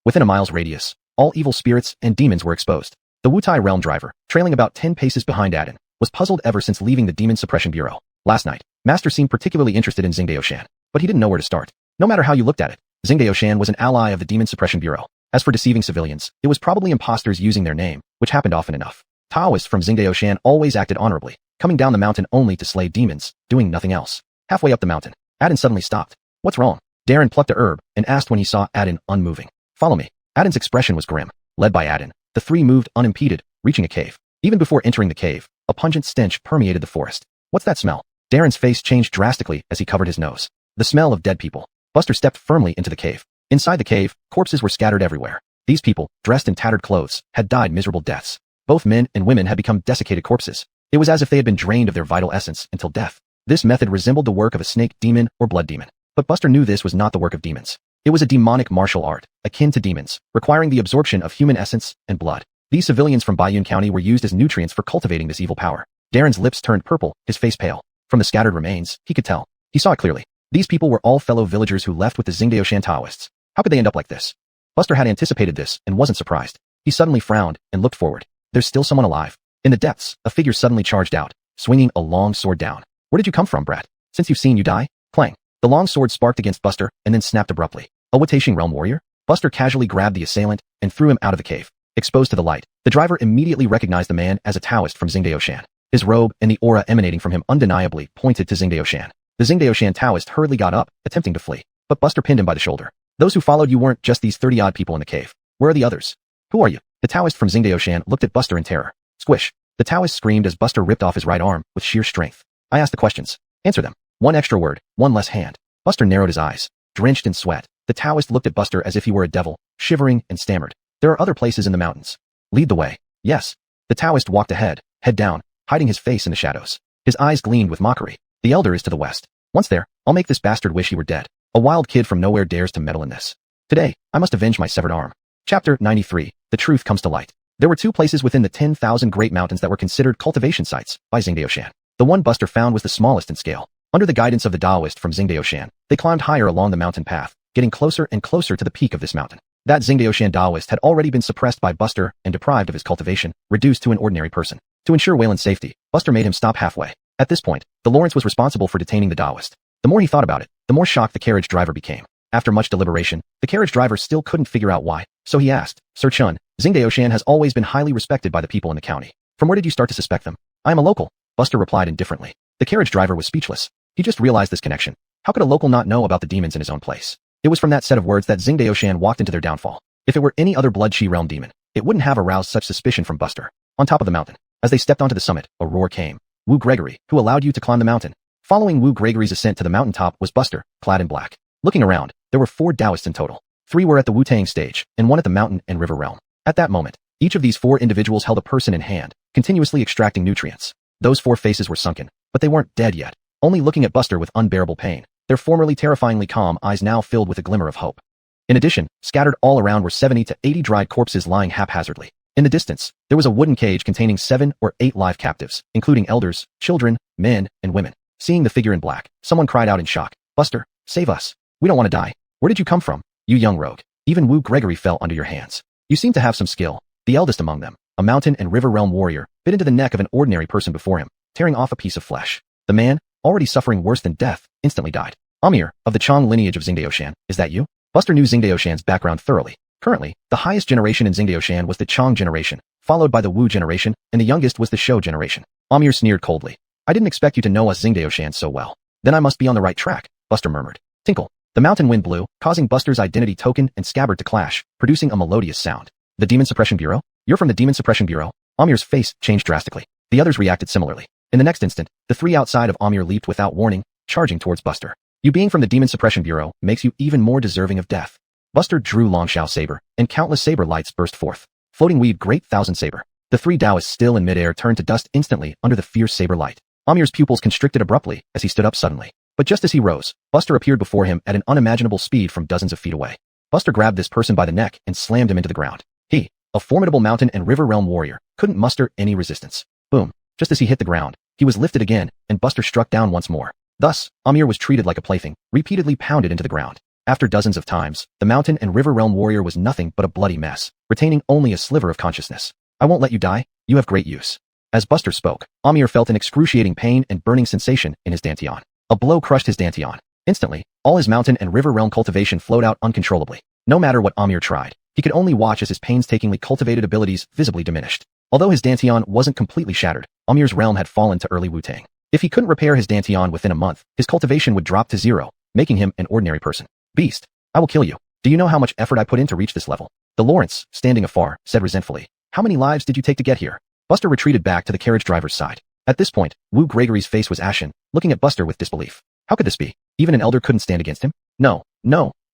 Within a mile's radius, all evil spirits and demons were exposed. The Wu Tai realm driver, trailing about 10 paces behind Adin, was puzzled ever since leaving the Demon Suppression Bureau. Last night, Master seemed particularly interested in Xingdaoshan, but he didn't know where to start. No matter how you looked at it, Xingdaoshan was an ally of the Demon Suppression Bureau. As for deceiving civilians, it was probably imposters using their name, which happened often enough. Taoists from Xingdaoshan always acted honorably, coming down the mountain only to slay demons, doing nothing else. Halfway up the mountain, Adin suddenly stopped. What's wrong? Darren plucked a herb and asked when he saw Adin unmoving. Follow me. Adin's expression was grim. Led by Adin, the three moved unimpeded, reaching a cave. Even before entering the cave, a pungent stench permeated the forest. What's that smell? Darren's face changed drastically as he covered his nose. The smell of dead people. Buster stepped firmly into the cave. Inside the cave, corpses were scattered everywhere. These people, dressed in tattered clothes, had died miserable deaths. Both men and women had become desiccated corpses. It was as if they had been drained of their vital essence until death. This method resembled the work of a snake demon or blood demon. But Buster knew this was not the work of demons. It was a demonic martial art, akin to demons, requiring the absorption of human essence and blood. These civilians from Bayun County were used as nutrients for cultivating this evil power. Darren's lips turned purple, his face pale. From the scattered remains, he could tell. He saw it clearly. These people were all fellow villagers who left with the Xingdaoshan Taoists. How could they end up like this? Buster had anticipated this and wasn't surprised. He suddenly frowned and looked forward. There's still someone alive. In the depths, a figure suddenly charged out, swinging a long sword down. Where did you come from, brat? Since you've seen you die? Clang. The long sword sparked against Buster and then snapped abruptly. A Wutashing realm warrior? Buster casually grabbed the assailant and threw him out of the cave. Exposed to the light, the driver immediately recognized the man as a Taoist from Xingdaoshan. His robe and the aura emanating from him undeniably pointed to Xingdaoshan. The Xingdaoshan Taoist hurriedly got up, attempting to flee. But Buster pinned him by the shoulder. Those who followed you weren't just these 30-odd people in the cave. Where are the others? Who are you? The Taoist from Xingdaoshan looked at Buster in terror. Squish. The Taoist screamed as Buster ripped off his right arm with sheer strength. I asked the questions. Answer them. One extra word, one less hand. Buster narrowed his eyes, drenched in sweat. The Taoist looked at Buster as if he were a devil, shivering and stammered. There are other places in the mountains. Lead the way. Yes. The Taoist walked ahead, head down, hiding his face in the shadows. His eyes gleamed with mockery. The elder is to the west. Once there, I'll make this bastard wish he were dead. A wild kid from nowhere dares to meddle in this. Today, I must avenge my severed arm. Chapter 93. The truth comes to light. There were two places within the 10,000 Great Mountains that were considered cultivation sites by Xingdaoshan. The one Buster found was the smallest in scale. Under the guidance of the Taoist from Xingdaoshan, they climbed higher along the mountain path, getting closer and closer to the peak of this mountain. That Xingdaoshan Taoist had already been suppressed by Buster and deprived of his cultivation, reduced to an ordinary person. To ensure Waylon's safety, Buster made him stop halfway. At this point, the Lawrence was responsible for detaining the Taoist. The more he thought about it, the more shocked the carriage driver became. After much deliberation, the carriage driver still couldn't figure out why, so he asked, Sir Chun, Xingdaoshan has always been highly respected by the people in the county. From where did you start to suspect them? I am a local, Buster replied indifferently. The carriage driver was speechless. He just realized this connection. How could a local not know about the demons in his own place? It was from that set of words that Xingdaoshan walked into their downfall. If it were any other Blood Chi realm demon, it wouldn't have aroused such suspicion from Buster. On top of the mountain, as they stepped onto the summit, a roar came. Wu Gregory, who allowed you to climb the mountain? Following Wu Gregory's ascent to the mountaintop was Buster, clad in black. Looking around, there were 4 Taoists in total. 3 were at the Wu-Tang stage, and 1 at the mountain and river realm. At that moment, each of these 4 individuals held a person in hand, continuously extracting nutrients. Those 4 faces were sunken, but they weren't dead yet. Only looking at Buster with unbearable pain, their formerly terrifyingly calm eyes now filled with a glimmer of hope. In addition, scattered all around were 70 to 80 dried corpses lying haphazardly. In the distance, there was a wooden cage containing 7 or 8 live captives, including elders, children, men, and women. Seeing the figure in black, someone cried out in shock, Buster, save us. We don't want to die. Where did you come from, you young rogue? Even Wu Gregory fell under your hands. You seem to have some skill. The eldest among them, a mountain and river realm warrior, bit into the neck of an ordinary person before him, tearing off a piece of flesh. The man, already suffering worse than death, instantly died. Amir, of the Chong lineage of Xingdaoshan, is that you? Buster knew Xingdaoshan's background thoroughly. Currently, the highest generation in Xingdaoshan was the Chong generation, followed by the Wu generation, and the youngest was the Shou generation. Amir sneered coldly. I didn't expect you to know us Xingdaoshan so well. Then I must be on the right track, Buster murmured. Tinkle. The mountain wind blew, causing Buster's identity token and scabbard to clash, producing a melodious sound. The Demon Suppression Bureau? You're from the Demon Suppression Bureau? Amir's face changed drastically. The others reacted similarly. In the next instant, the 3 outside of Amir leaped without warning, charging towards Buster. You being from the Demon Suppression Bureau makes you even more deserving of death. Buster drew Longshao saber, and countless saber lights burst forth. Floating weaved great thousand saber. The 3 Taoists still in midair turned to dust instantly under the fierce saber light. Amir's pupils constricted abruptly as he stood up suddenly. But just as he rose, Buster appeared before him at an unimaginable speed from dozens of feet away. Buster grabbed this person by the neck and slammed him into the ground. He, a formidable mountain and river realm warrior, couldn't muster any resistance. Boom. Just as he hit the ground, he was lifted again, and Buster struck down once more. Thus, Amir was treated like a plaything, repeatedly pounded into the ground. After dozens of times, the mountain and river realm warrior was nothing but a bloody mess, retaining only a sliver of consciousness. I won't let you die. You have great use. As Buster spoke, Amir felt an excruciating pain and burning sensation in his dantian. A blow crushed his dantian. Instantly, all his mountain and river realm cultivation flowed out uncontrollably. No matter what Amir tried, he could only watch as his painstakingly cultivated abilities visibly diminished. Although his dantian wasn't completely shattered, Amir's realm had fallen to early Wu-Tang. If he couldn't repair his dantian within a month, his cultivation would drop to 0, making him an ordinary person. Beast, I will kill you. Do you know how much effort I put in to reach this level? The Lawrence, standing afar, said resentfully. How many lives did you take to get here? Buster retreated back to the carriage driver's side. At this point, Wu Gregory's face was ashen, looking at Buster with disbelief. How could this be? Even an elder couldn't stand against him? No,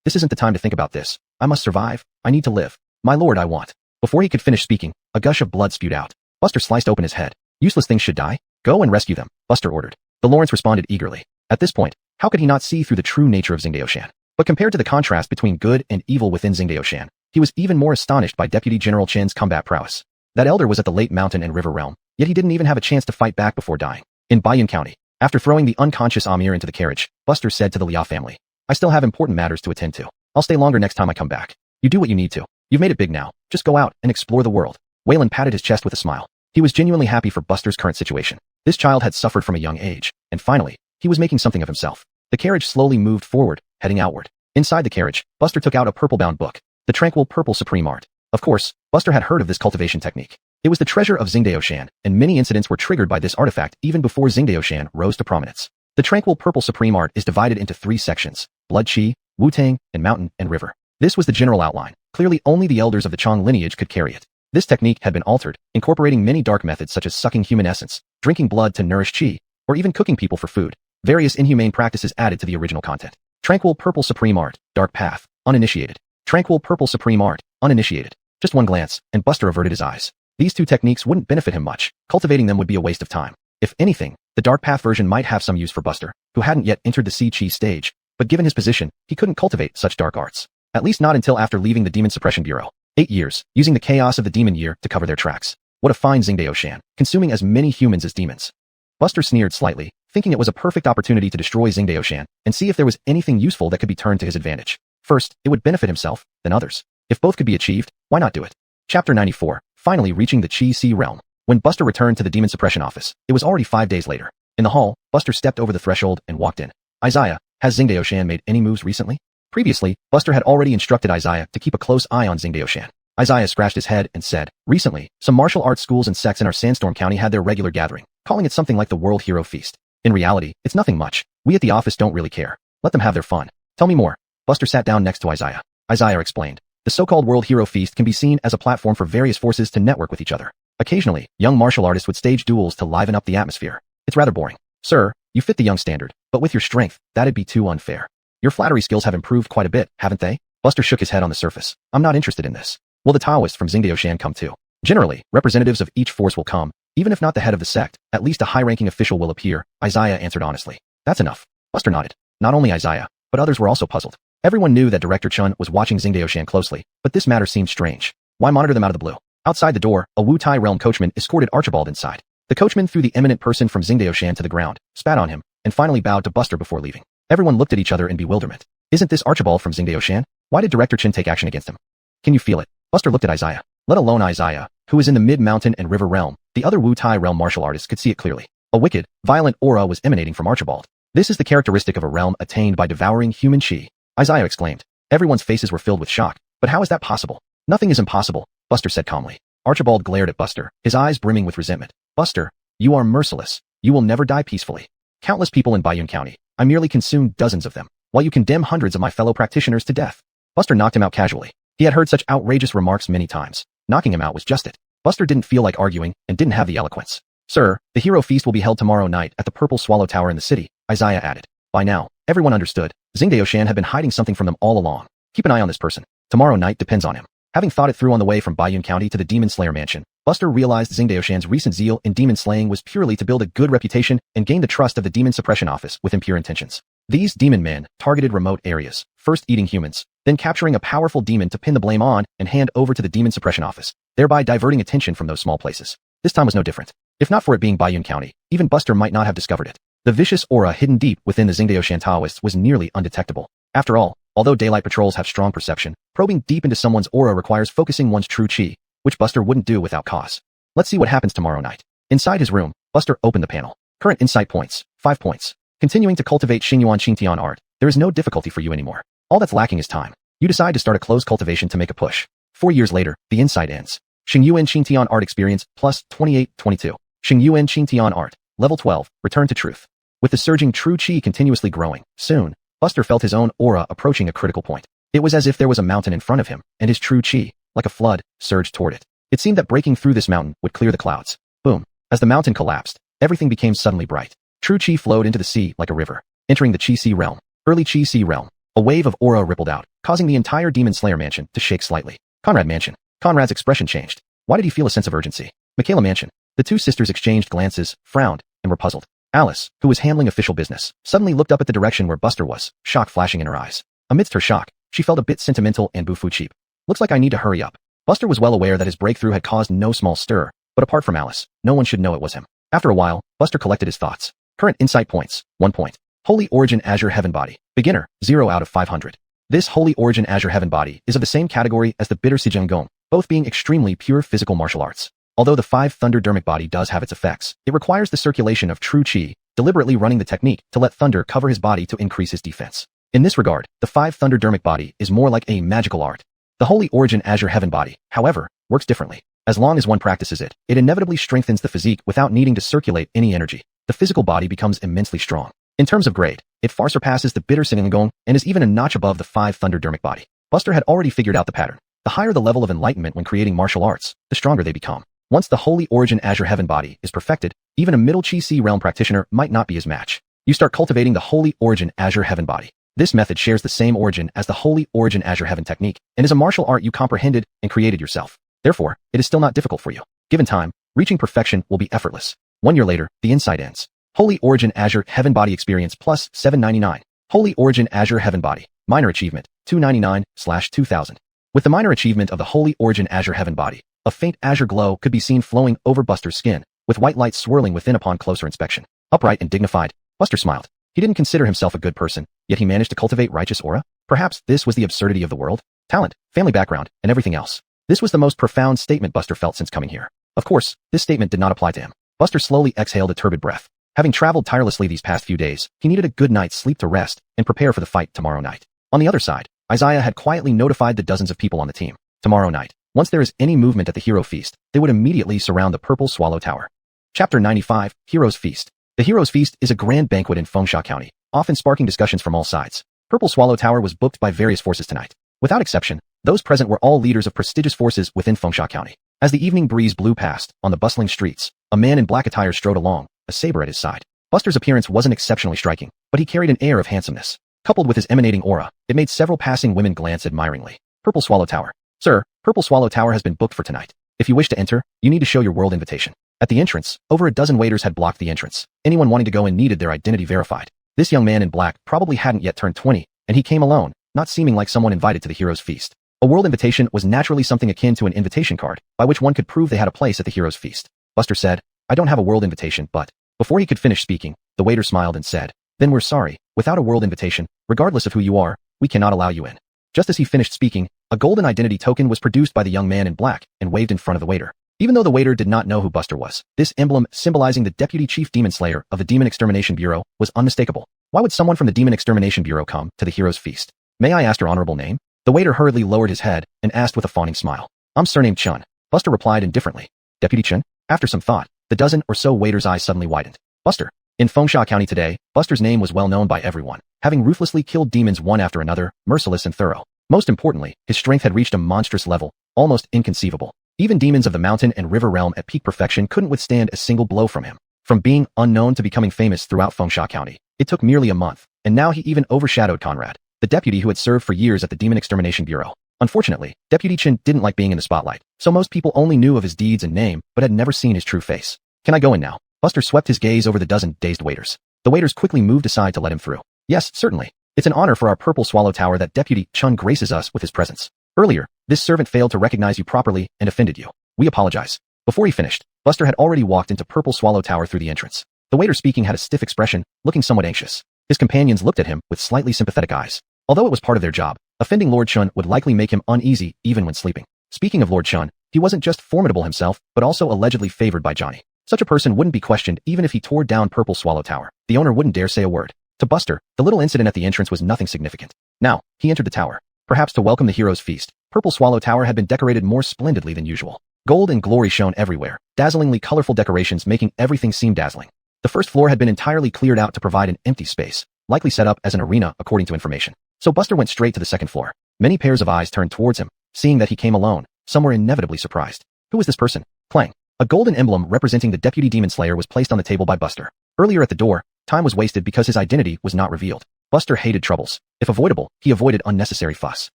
this isn't the time to think about this. I must survive. I need to live. My lord, I want. Before he could finish speaking, a gush of blood spewed out. Buster sliced open his head. Useless things should die. Go and rescue them, Buster ordered. The Lawrence responded eagerly. At this point, how could he not see through the true nature of Xingdaoshan? But compared to the contrast between good and evil within Xingdaoshan, he was even more astonished by Deputy General Chen's combat prowess. That elder was at the late mountain and river realm, yet he didn't even have a chance to fight back before dying. In Baiyun County, after throwing the unconscious Amir into the carriage, Buster said to the Liao family, "I still have important matters to attend to. I'll stay longer next time I come back. You do what you need to. You've made it big now. Just go out and explore the world." Waylon patted his chest with a smile. He was genuinely happy for Buster's current situation. This child had suffered from a young age, and finally, he was making something of himself. The carriage slowly moved forward, heading outward. Inside the carriage, Buster took out a purple-bound book, the Tranquil Purple Supreme Art. Of course, Buster had heard of this cultivation technique. It was the treasure of Xingdaoshan, and many incidents were triggered by this artifact even before Xingdaoshan rose to prominence. The Tranquil Purple Supreme Art is divided into 3 sections: Blood Qi, Wu-Tang, and Mountain and River. This was the general outline. Clearly only the elders of the Chang lineage could carry it. This technique had been altered, incorporating many dark methods such as sucking human essence, drinking blood to nourish qi, or even cooking people for food. Various inhumane practices added to the original content. Tranquil Purple Supreme Art, Dark Path, Uninitiated. Tranquil Purple Supreme Art, Uninitiated. Just one glance, and Buster averted his eyes. These 2 techniques wouldn't benefit him much. Cultivating them would be a waste of time. If anything, the Dark Path version might have some use for Buster, who hadn't yet entered the Si Qi stage, but given his position, he couldn't cultivate such dark arts. At least not until after leaving the Demon Suppression Bureau. 8 years, using the chaos of the demon year to cover their tracks. What a fine Xingdaoshan, consuming as many humans as demons. Buster sneered slightly, thinking it was a perfect opportunity to destroy Xingdaoshan and see if there was anything useful that could be turned to his advantage. First, it would benefit himself, then others. If both could be achieved, why not do it? Chapter 94, finally reaching the Qi Si realm. When Buster returned to the Demon Suppression office, it was already 5 days later. In the hall, Buster stepped over the threshold and walked in. Isaiah, has Xingdaoshan made any moves recently? Previously, Buster had already instructed Isaiah to keep a close eye on Xingdaoshan. Isaiah scratched his head and said, "Recently, some martial arts schools and sects in our Sandstorm County had their regular gathering, calling it something like the World Hero Feast. In reality, it's nothing much. We at the office don't really care. Let them have their fun. Tell me more." Buster sat down next to Isaiah. Isaiah explained, "The so-called World Hero Feast can be seen as a platform for various forces to network with each other. Occasionally, young martial artists would stage duels to liven up the atmosphere. It's rather boring. Sir, you fit the young standard, but with your strength, that'd be too unfair. Your flattery skills have improved quite a bit, haven't they?" Buster shook his head on the surface. "I'm not interested in this. Will the Taoists from Xingdaoshan come too? Generally, representatives of each force will come, even if not the head of the sect, at least a high-ranking official will appear," Isaiah answered honestly. "That's enough." Buster nodded. Not only Isaiah, but others were also puzzled. Everyone knew that Director Chun was watching Xingdaoshan closely, but this matter seemed strange. Why monitor them out of the blue? Outside the door, a Wu Tai realm coachman escorted Archibald inside. The coachman threw the eminent person from Xingdaoshan to the ground, spat on him, and finally bowed to Buster before leaving. Everyone looked at each other in bewilderment. Isn't this Archibald from Xingdaoshan? Why did Director Chin take action against him? Can you feel it? Buster looked at Isaiah. Let alone Isaiah, who was in the mid-mountain and river realm, the other Wu Tai realm martial artists could see it clearly. A wicked, violent aura was emanating from Archibald. This is the characteristic of a realm attained by devouring human chi. Isaiah exclaimed. Everyone's faces were filled with shock. But how is that possible? Nothing is impossible, Buster said calmly. Archibald glared at Buster, his eyes brimming with resentment. Buster, you are merciless. You will never die peacefully. Countless people in Baiyun County. I merely consumed dozens of them, while you condemn hundreds of my fellow practitioners to death. Buster knocked him out casually. He had heard such outrageous remarks many times. Knocking him out was just it. Buster didn't feel like arguing and didn't have the eloquence. Sir, the hero feast will be held tomorrow night at the Purple Swallow Tower in the city, Isaiah added. By now, everyone understood. Xingdaoshan had been hiding something from them all along. Keep an eye on this person. Tomorrow night depends on him. Having thought it through on the way from Baiyun County to the Demon Slayer Mansion, Buster realized Xingdaoshan's recent zeal in demon slaying was purely to build a good reputation and gain the trust of the Demon Suppression Office with impure intentions. These demon men targeted remote areas, first eating humans, then capturing a powerful demon to pin the blame on and hand over to the Demon Suppression Office, thereby diverting attention from those small places. This time was no different. If not for it being Baiyun County, even Buster might not have discovered it. The vicious aura hidden deep within the Xingdaoshan Taoists was nearly undetectable. After all, although daylight patrols have strong perception, probing deep into someone's aura requires focusing one's true chi, which Buster wouldn't do without cause. Let's see what happens tomorrow night. Inside his room, Buster opened the panel. Current insight points, 5 points. Continuing to cultivate Xingyuan Qingtian art, there is no difficulty for you anymore. All that's lacking is time. You decide to start a closed cultivation to make a push. 4 years later, the insight ends. Xingyuan Qingtian art experience, plus 28-22. Xingyuan Qingtian art, level 12, return to truth. With the surging true chi continuously growing, soon, Buster felt his own aura approaching a critical point. It was as if there was a mountain in front of him, and his true chi, like a flood, surged toward it. It seemed that breaking through this mountain would clear the clouds. Boom. As the mountain collapsed, everything became suddenly bright. True chi flowed into the sea like a river, entering the Chi Si realm. Early Chi Si realm. A wave of aura rippled out, causing the entire Demon Slayer mansion to shake slightly. Conrad mansion. Conrad's expression changed. Why did he feel a sense of urgency? Michaela mansion. The two sisters exchanged glances, frowned, and were puzzled. Alice, who was handling official business, suddenly looked up at the direction where Buster was, shock flashing in her eyes. Amidst her shock, she felt a bit sentimental and boo-foo cheap. Looks like I need to hurry up. Buster was well aware that his breakthrough had caused no small stir, but apart from Alice, no one should know it was him. After a while, Buster collected his thoughts. Current insight points, 1 point. Holy Origin Azure Heaven Body. Beginner, 0 out of 500. This Holy Origin Azure Heaven Body is of the same category as the Bitter Sijeng Gong, both being extremely pure physical martial arts. Although the 5 Thunder Dermic body does have its effects, it requires the circulation of true Qi, deliberately running the technique to let Thunder cover his body to increase his defense. In this regard, the 5 Thunder Dermic body is more like a magical art. The Holy Origin Azure Heaven Body, however, works differently. As long as one practices it, it inevitably strengthens the physique without needing to circulate any energy. The physical body becomes immensely strong. In terms of grade, it far surpasses the Bitter Sijeng Gong and is even a notch above the 5 Thunder Dermic body. Buster had already figured out the pattern. The higher the level of enlightenment when creating martial arts, the stronger they become. Once the Holy Origin Azure Heaven Body is perfected, even a middle Qi Si realm practitioner might not be his match. You start cultivating the Holy Origin Azure Heaven Body. This method shares the same origin as the Holy Origin Azure Heaven technique and is a martial art you comprehended and created yourself. Therefore, it is still not difficult for you. Given time, reaching perfection will be effortless. 1 year later, the insight ends. Holy Origin Azure Heaven Body Experience plus 799. Holy Origin Azure Heaven Body. Minor Achievement, 299/2000. With the minor achievement of the Holy Origin Azure Heaven Body, a faint azure glow could be seen flowing over Buster's skin, with white light swirling within upon closer inspection. Upright and dignified, Buster smiled. He didn't consider himself a good person, yet he managed to cultivate righteous aura. Perhaps this was the absurdity of the world, talent, family background, and everything else. This was the most profound statement Buster felt since coming here. Of course, this statement did not apply to him. Buster slowly exhaled a turbid breath. Having traveled tirelessly these past few days, he needed a good night's sleep to rest and prepare for the fight tomorrow night. On the other side, Isaiah had quietly notified the dozens of people on the team. Tomorrow night, once there is any movement at the Hero Feast, they would immediately surround the Purple Swallow Tower. Chapter 95, Heroes Feast. The Heroes Feast is a grand banquet in Fengsha County, often sparking discussions from all sides. Purple Swallow Tower was booked by various forces tonight. Without exception, those present were all leaders of prestigious forces within Fengsha County. As the evening breeze blew past, on the bustling streets, a man in black attire strode along, a saber at his side. Buster's appearance wasn't exceptionally striking, but he carried an air of handsomeness. Coupled with his emanating aura, it made several passing women glance admiringly. Purple Swallow Tower. Sir, Purple Swallow Tower has been booked for tonight. If you wish to enter, you need to show your world invitation. At the entrance, over a dozen waiters had blocked the entrance. Anyone wanting to go in needed their identity verified. This young man in black probably hadn't yet turned 20, and he came alone, not seeming like someone invited to the Heroes Feast. A world invitation was naturally something akin to an invitation card, by which one could prove they had a place at the Heroes Feast. Buster said, I don't have a world invitation, but... Before he could finish speaking, the waiter smiled and said, Then we're sorry, without a world invitation, regardless of who you are, we cannot allow you in. Just as he finished speaking, a golden identity token was produced by the young man in black and waved in front of the waiter. Even though the waiter did not know who Buster was, this emblem symbolizing the Deputy Chief Demon Slayer of the Demon Extermination Bureau was unmistakable. Why would someone from the Demon Extermination Bureau come to the Heroes Feast? May I ask your honorable name? The waiter hurriedly lowered his head and asked with a fawning smile. I'm surnamed Chun. Buster replied indifferently. Deputy Chun? After some thought, the dozen or so waiters' eyes suddenly widened. Buster. In Fengsha County today, Buster's name was well known by everyone, having ruthlessly killed demons one after another, merciless and thorough. Most importantly, his strength had reached a monstrous level, almost inconceivable. Even demons of the mountain and river realm at peak perfection couldn't withstand a single blow from him. From being unknown to becoming famous throughout Fengsha County, it took merely a month, and now he even overshadowed Conrad, the deputy who had served for years at the Demon Extermination Bureau. Unfortunately, Deputy Chin didn't like being in the spotlight, so most people only knew of his deeds and name, but had never seen his true face. Can I go in now? Buster swept his gaze over the dozen dazed waiters. The waiters quickly moved aside to let him through. Yes, certainly. It's an honor for our Purple Swallow Tower that Deputy Chun graces us with his presence. Earlier, this servant failed to recognize you properly and offended you. We apologize. Before he finished, Buster had already walked into Purple Swallow Tower through the entrance. The waiter speaking had a stiff expression, looking somewhat anxious. His companions looked at him with slightly sympathetic eyes. Although it was part of their job, offending Lord Chun would likely make him uneasy even when sleeping. Speaking of Lord Chun, he wasn't just formidable himself, but also allegedly favored by Johnny. Such a person wouldn't be questioned even if he tore down Purple Swallow Tower. The owner wouldn't dare say a word. To Buster, the little incident at the entrance was nothing significant. Now, he entered the tower. Perhaps to welcome the Heroes Feast, Purple Swallow Tower had been decorated more splendidly than usual. Gold and glory shone everywhere, dazzlingly colorful decorations making everything seem dazzling. The first floor had been entirely cleared out to provide an empty space, likely set up as an arena according to information. So Buster went straight to the second floor. Many pairs of eyes turned towards him, seeing that he came alone. Some were inevitably surprised. Who was this person? Clang. A golden emblem representing the Deputy Demon Slayer was placed on the table by Buster. Earlier at the door, time was wasted because his identity was not revealed. Buster hated troubles. If avoidable, he avoided unnecessary fuss.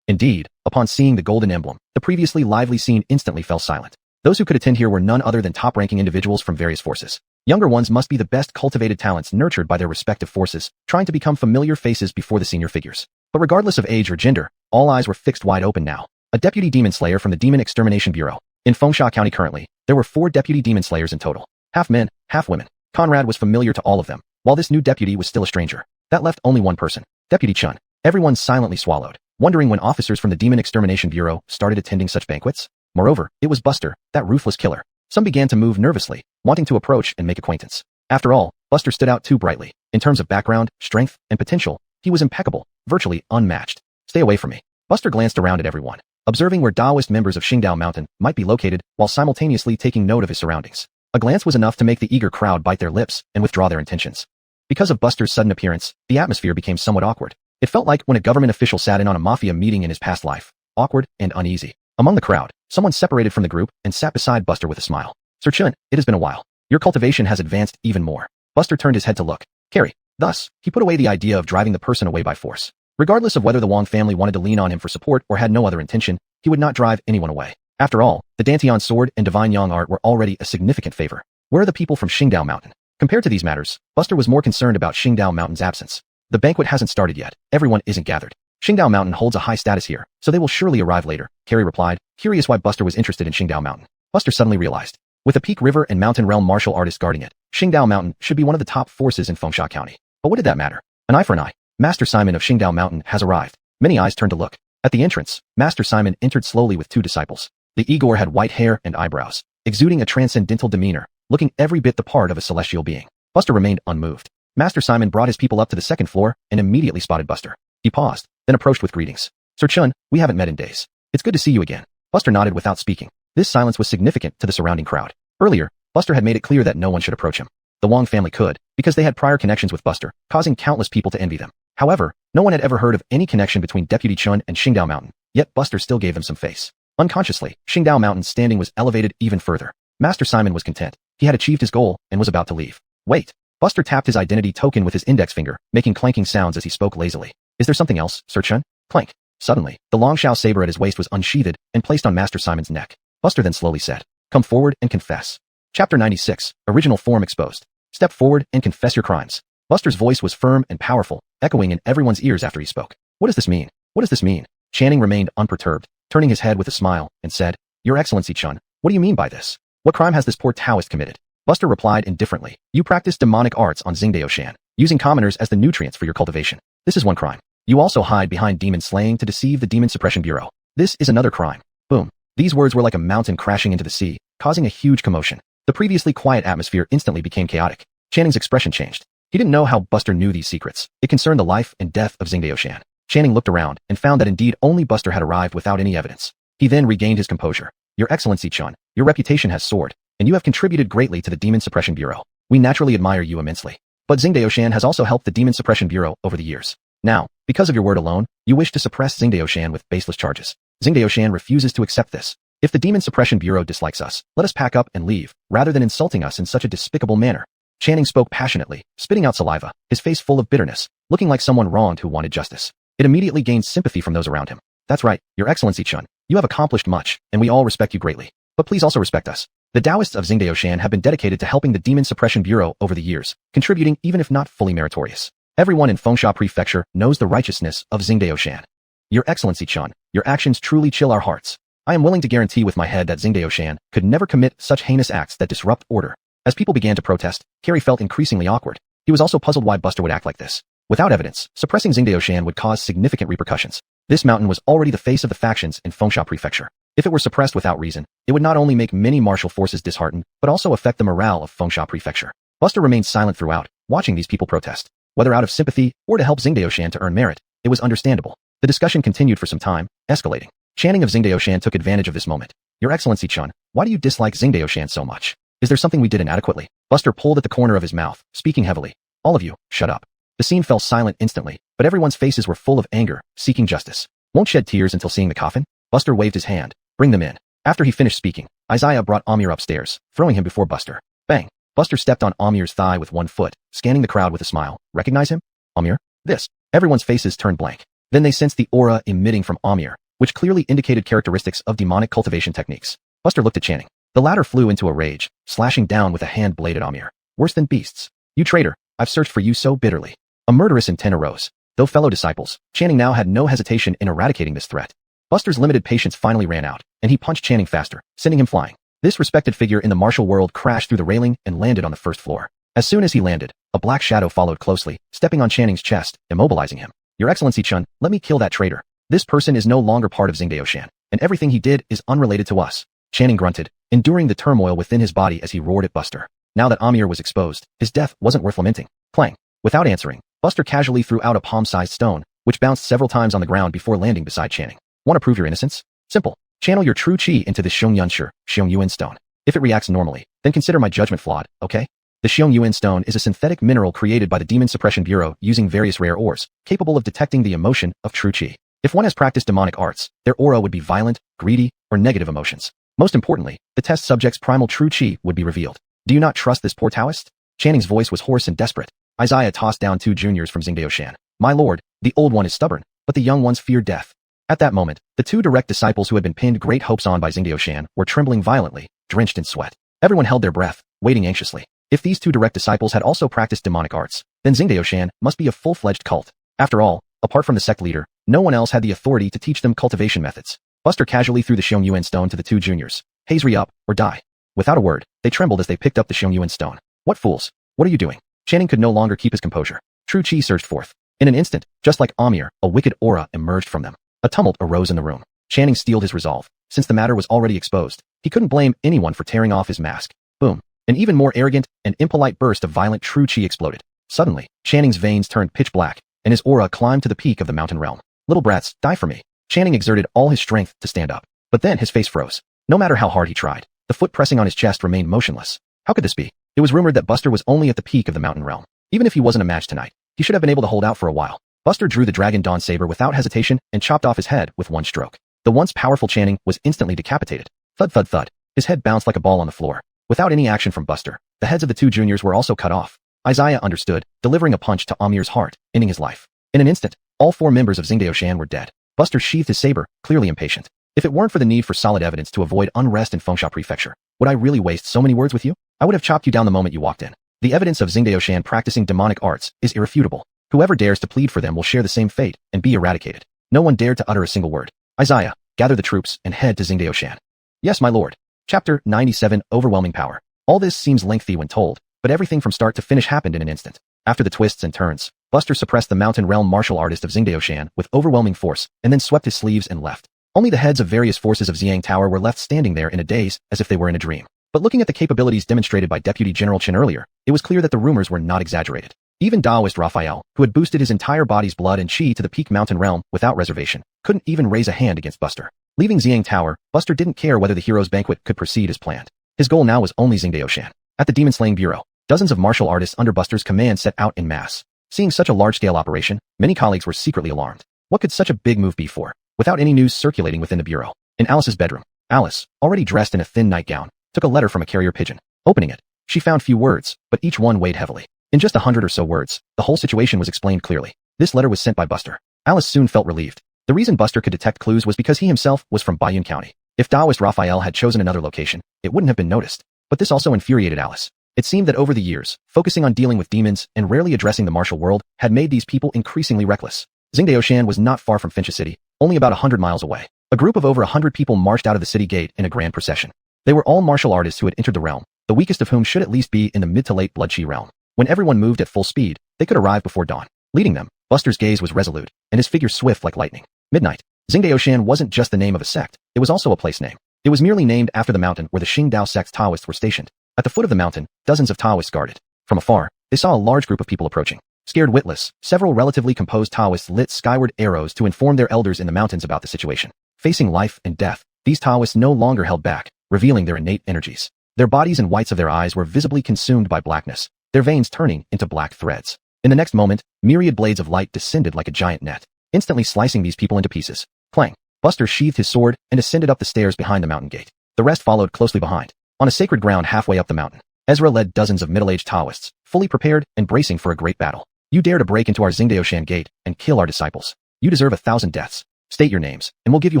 Indeed, upon seeing the golden emblem, the previously lively scene instantly fell silent. Those who could attend here were none other than top-ranking individuals from various forces. Younger ones must be the best cultivated talents nurtured by their respective forces, trying to become familiar faces before the senior figures. But regardless of age or gender, all eyes were fixed wide open now. A deputy demon slayer from the Demon Extermination Bureau. In Fengsha County currently, there were 4 deputy demon slayers in total. Half men, half women. Conrad was familiar to all of them, while this new deputy was still a stranger. That left only one person. Deputy Chun. Everyone silently swallowed, wondering when officers from the Demon Extermination Bureau started attending such banquets. Moreover, it was Buster, that ruthless killer. Some began to move nervously, wanting to approach and make acquaintance. After all, Buster stood out too brightly. In terms of background, strength, and potential, he was impeccable, virtually unmatched. Stay away from me. Buster glanced around at everyone, observing where Taoist members of Qingdao Mountain might be located while simultaneously taking note of his surroundings. A glance was enough to make the eager crowd bite their lips and withdraw their intentions. Because of Buster's sudden appearance, the atmosphere became somewhat awkward. It felt like when a government official sat in on a mafia meeting in his past life. Awkward and uneasy. Among the crowd, someone separated from the group and sat beside Buster with a smile. Sir Chun, it has been a while. Your cultivation has advanced even more. Buster turned his head to look. Carry. Thus, he put away the idea of driving the person away by force. Regardless of whether the Wong family wanted to lean on him for support or had no other intention, he would not drive anyone away. After all, the Dantian sword and divine yang art were already a significant favor. Where are the people from Qingdao Mountain? Compared to these matters, Buster was more concerned about Qingdao Mountain's absence. The banquet hasn't started yet. Everyone isn't gathered. Qingdao Mountain holds a high status here, so they will surely arrive later, Carrie replied, curious why Buster was interested in Qingdao Mountain. Buster suddenly realized. With a peak river and mountain realm martial artist guarding it, Qingdao Mountain should be one of the top forces in Fengsha County. But what did that matter? An eye for an eye. Master Simon of Qingdao Mountain has arrived. Many eyes turned to look. At the entrance, Master Simon entered slowly with 2 disciples. The Igor had white hair and eyebrows, exuding a transcendental demeanor, looking every bit the part of a celestial being. Buster remained unmoved. Master Simon brought his people up to the 2nd floor and immediately spotted Buster. He paused, then approached with greetings. Sir Chun, we haven't met in days. It's good to see you again. Buster nodded without speaking. This silence was significant to the surrounding crowd. Earlier, Buster had made it clear that no one should approach him. The Wong family could, because they had prior connections with Buster, causing countless people to envy them. However, no one had ever heard of any connection between Deputy Chun and Qingdao Mountain, yet Buster still gave them some face. Unconsciously, Qingdao Mountain's standing was elevated even further. Master Simon was content. He had achieved his goal and was about to leave. Wait. Buster tapped his identity token with his index finger, making clanking sounds as he spoke lazily. Is there something else, Sir Chun? Clank. Suddenly, the Longshao saber at his waist was unsheathed and placed on Master Simon's neck. Buster then slowly said, come forward and confess. Chapter 96, Original Form Exposed. Step forward and confess your crimes. Buster's voice was firm and powerful, echoing in everyone's ears after he spoke. What does this mean? What does this mean? Channing remained unperturbed, turning his head with a smile, and said, Your Excellency Chun, what do you mean by this? What crime has this poor Taoist committed? Buster replied indifferently, you practice demonic arts on Xingdao Shan, using commoners as the nutrients for your cultivation. This is one crime. You also hide behind demon slaying to deceive the Demon Suppression Bureau. This is another crime. Boom. These words were like a mountain crashing into the sea, causing a huge commotion. The previously quiet atmosphere instantly became chaotic. Channing's expression changed. He didn't know how Buster knew these secrets. It concerned the life and death of Xingdao Shan. Channing looked around and found that indeed only Buster had arrived without any evidence. He then regained his composure. Your Excellency Chun, your reputation has soared, and you have contributed greatly to the Demon Suppression Bureau. We naturally admire you immensely. But Xingdao Shan has also helped the Demon Suppression Bureau over the years. Now, because of your word alone, you wish to suppress Xingdao Shan with baseless charges. Xingdao Shan refuses to accept this. If the Demon Suppression Bureau dislikes us, let us pack up and leave, rather than insulting us in such a despicable manner. Channing spoke passionately, spitting out saliva, his face full of bitterness, looking like someone wronged who wanted justice. It immediately gained sympathy from those around him. That's right, Your Excellency Chun. You have accomplished much, and we all respect you greatly. But please also respect us. The Taoists of Xingdao Shan have been dedicated to helping the Demon Suppression Bureau over the years, contributing even if not fully meritorious. Everyone in Fengsha Prefecture knows the righteousness of Xingdao Shan. Your Excellency Chun, your actions truly chill our hearts. I am willing to guarantee with my head that Xingdao Shan could never commit such heinous acts that disrupt order. As people began to protest, Carrie felt increasingly awkward. He was also puzzled why Buster would act like this. Without evidence, suppressing Xingdao Shan would cause significant repercussions. This mountain was already the face of the factions in Fengsha Prefecture. If it were suppressed without reason, it would not only make many martial forces disheartened, but also affect the morale of Fengsha Prefecture. Buster remained silent throughout, watching these people protest. Whether out of sympathy or to help Xingdao Shan to earn merit, it was understandable. The discussion continued for some time, escalating. Channing of Xingdao Shan took advantage of this moment. Your Excellency Chun, why do you dislike Xingdao Shan so much? Is there something we did inadequately? Buster pulled at the corner of his mouth, speaking heavily. All of you, shut up. The scene fell silent instantly, but everyone's faces were full of anger, seeking justice. Won't shed tears until seeing the coffin? Buster waved his hand. Bring them in. After he finished speaking, Isaiah brought Amir upstairs, throwing him before Buster. Bang. Buster stepped on Amir's thigh with one foot, scanning the crowd with a smile. Recognize him? Amir? This. Everyone's faces turned blank. Then they sensed the aura emitting from Amir, which clearly indicated characteristics of demonic cultivation techniques. Buster looked at Channing. The latter flew into a rage, slashing down with a hand blade at Amir. worse than beasts. You traitor, I've searched for you so bitterly. A murderous intent arose. Though fellow disciples, Channing now had no hesitation in eradicating this threat. Buster's limited patience finally ran out, and he punched Channing faster, sending him flying. This respected figure in the martial world crashed through the railing and landed on the first floor. As soon as he landed, a black shadow followed closely, stepping on Channing's chest, immobilizing him. Your Excellency Chun, let me kill that traitor. This person is no longer part of Xingdaoshan, and everything he did is unrelated to us. Channing grunted, enduring the turmoil within his body as he roared at Buster. Now that Amir was exposed, his death wasn't worth lamenting. Clang. Without answering, Buster casually threw out a palm-sized stone, which bounced several times on the ground before landing beside Channing. Want to prove your innocence? Simple. Channel your true chi into the Xiong stone. If it reacts normally, then consider my judgment flawed, okay? The Xiong stone is a synthetic mineral created by the Demon Suppression Bureau using various rare ores, capable of detecting the emotion of true chi. If one has practiced demonic arts, their aura would be violent, greedy, or negative emotions. Most importantly, the test subject's primal true chi would be revealed. Do you not trust this poor Taoist? Channing's voice was hoarse and desperate. Isaiah tossed down 2 juniors from Xingdaoshan. My lord, the old one is stubborn, but the young ones fear death. At that moment, the 2 direct disciples who had been pinned great hopes on by Xingdaoshan were trembling violently, drenched in sweat. Everyone held their breath, waiting anxiously. If these 2 direct disciples had also practiced demonic arts, then Xingdaoshan must be a full-fledged cult. After all, apart from the sect leader, no one else had the authority to teach them cultivation methods. Buster casually threw the Xiong stone to the 2 juniors. Hurry up, or die. Without a word, they trembled as they picked up the Xiong stone. What fools? What are you doing? Channing could no longer keep his composure. True chi surged forth. In an instant, just like Amir, a wicked aura emerged from them. A tumult arose in the room. Channing steeled his resolve. Since the matter was already exposed, he couldn't blame anyone for tearing off his mask. Boom. An even more arrogant and impolite burst of violent true chi exploded. Suddenly, Channing's veins turned pitch black, and his aura climbed to the peak of the mountain realm. Little brats, die for me. Channing exerted all his strength to stand up. But then his face froze. No matter how hard he tried, the foot pressing on his chest remained motionless. How could this be? It was rumored that Buster was only at the peak of the mountain realm. Even if he wasn't a match tonight, he should have been able to hold out for a while. Buster drew the Dragon Dawn saber without hesitation and chopped off his head with one stroke. The once powerful Channing was instantly decapitated. Thud thud thud. His head bounced like a ball on the floor. Without any action from Buster, the heads of the 2 juniors were also cut off. Isaiah understood, delivering a punch to Amir's heart, ending his life. In an instant, all 4 members of Xingdaoshan were dead. Buster sheathed his saber, clearly impatient. If it weren't for the need for solid evidence to avoid unrest in Fengsha Prefecture, would I really waste so many words with you? I would have chopped you down the moment you walked in. The evidence of Xingdaoshan practicing demonic arts is irrefutable. Whoever dares to plead for them will share the same fate and be eradicated. No one dared to utter a single word. Isaiah, gather the troops and head to Xingdaoshan. Yes, my lord. Chapter 97, Overwhelming Power. All this seems lengthy when told, but everything from start to finish happened in an instant. After the twists and turns, Buster suppressed the mountain realm martial artist of Xingdaoshan with overwhelming force and then swept his sleeves and left. Only the heads of various forces of Xiang Tower were left standing there in a daze as if they were in a dream. But looking at the capabilities demonstrated by Deputy General Chen earlier, it was clear that the rumors were not exaggerated. Even Taoist Raphael, who had boosted his entire body's blood and chi to the peak mountain realm without reservation, couldn't even raise a hand against Buster. Leaving Xiang Tower, Buster didn't care whether the hero's banquet could proceed as planned. His goal now was only Xingdaoshan. At the Demon Slaying Bureau, dozens of martial artists under Buster's command set out in mass. Seeing such a large-scale operation, many colleagues were secretly alarmed. What could such a big move be for? Without any news circulating within the bureau, in Alice's bedroom, Alice, already dressed in a thin nightgown, took a letter from a carrier pigeon. Opening it, she found few words, but each one weighed heavily. In just 100 or so words, the whole situation was explained clearly. This letter was sent by Buster. Alice soon felt relieved. The reason Buster could detect clues was because he himself was from Bayun County. If Taoist Raphael had chosen another location, it wouldn't have been noticed. But this also infuriated Alice. It seemed that over the years, focusing on dealing with demons and rarely addressing the martial world had made these people increasingly reckless. Xingdaoshan was not far from Fincha City, only about 100 miles away. A group of over 100 people marched out of the city gate in a grand procession. They were all martial artists who had entered the realm, the weakest of whom should at least be in the mid to late blood chi realm. When everyone moved at full speed, they could arrive before dawn. Leading them, Buster's gaze was resolute, and his figure swift like lightning. Midnight. Xingdaoshan wasn't just the name of a sect, it was also a place name. It was merely named after the mountain where the Qingdao sect's Taoists were stationed. At the foot of the mountain, dozens of Taoists guarded. From afar, they saw a large group of people approaching. Scared witless, several relatively composed Taoists lit skyward arrows to inform their elders in the mountains about the situation. Facing life and death, these Taoists no longer held back, revealing their innate energies. Their bodies and whites of their eyes were visibly consumed by blackness, their veins turning into black threads. In the next moment, myriad blades of light descended like a giant net, instantly slicing these people into pieces. Clang! Buster sheathed his sword and ascended up the stairs behind the mountain gate. The rest followed closely behind. On a sacred ground halfway up the mountain, Ezra led dozens of middle-aged Taoists, fully prepared and bracing for a great battle. You dare to break into our Xingdaoshan gate and kill our disciples. You deserve 1,000 deaths. State your names, and we'll give you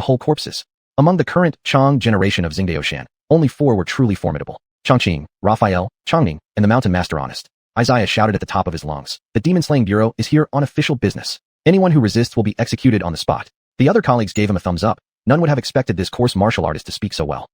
whole corpses. Among the current Chang generation of Xingdaoshan, only 4 were truly formidable. Chongqing, Raphael, Chongning, and the Mountain Master Honest. Isaiah shouted at the top of his lungs. The Demon-Slaying Bureau is here on official business. Anyone who resists will be executed on the spot. The other colleagues gave him a thumbs up. None would have expected this coarse martial artist to speak so well.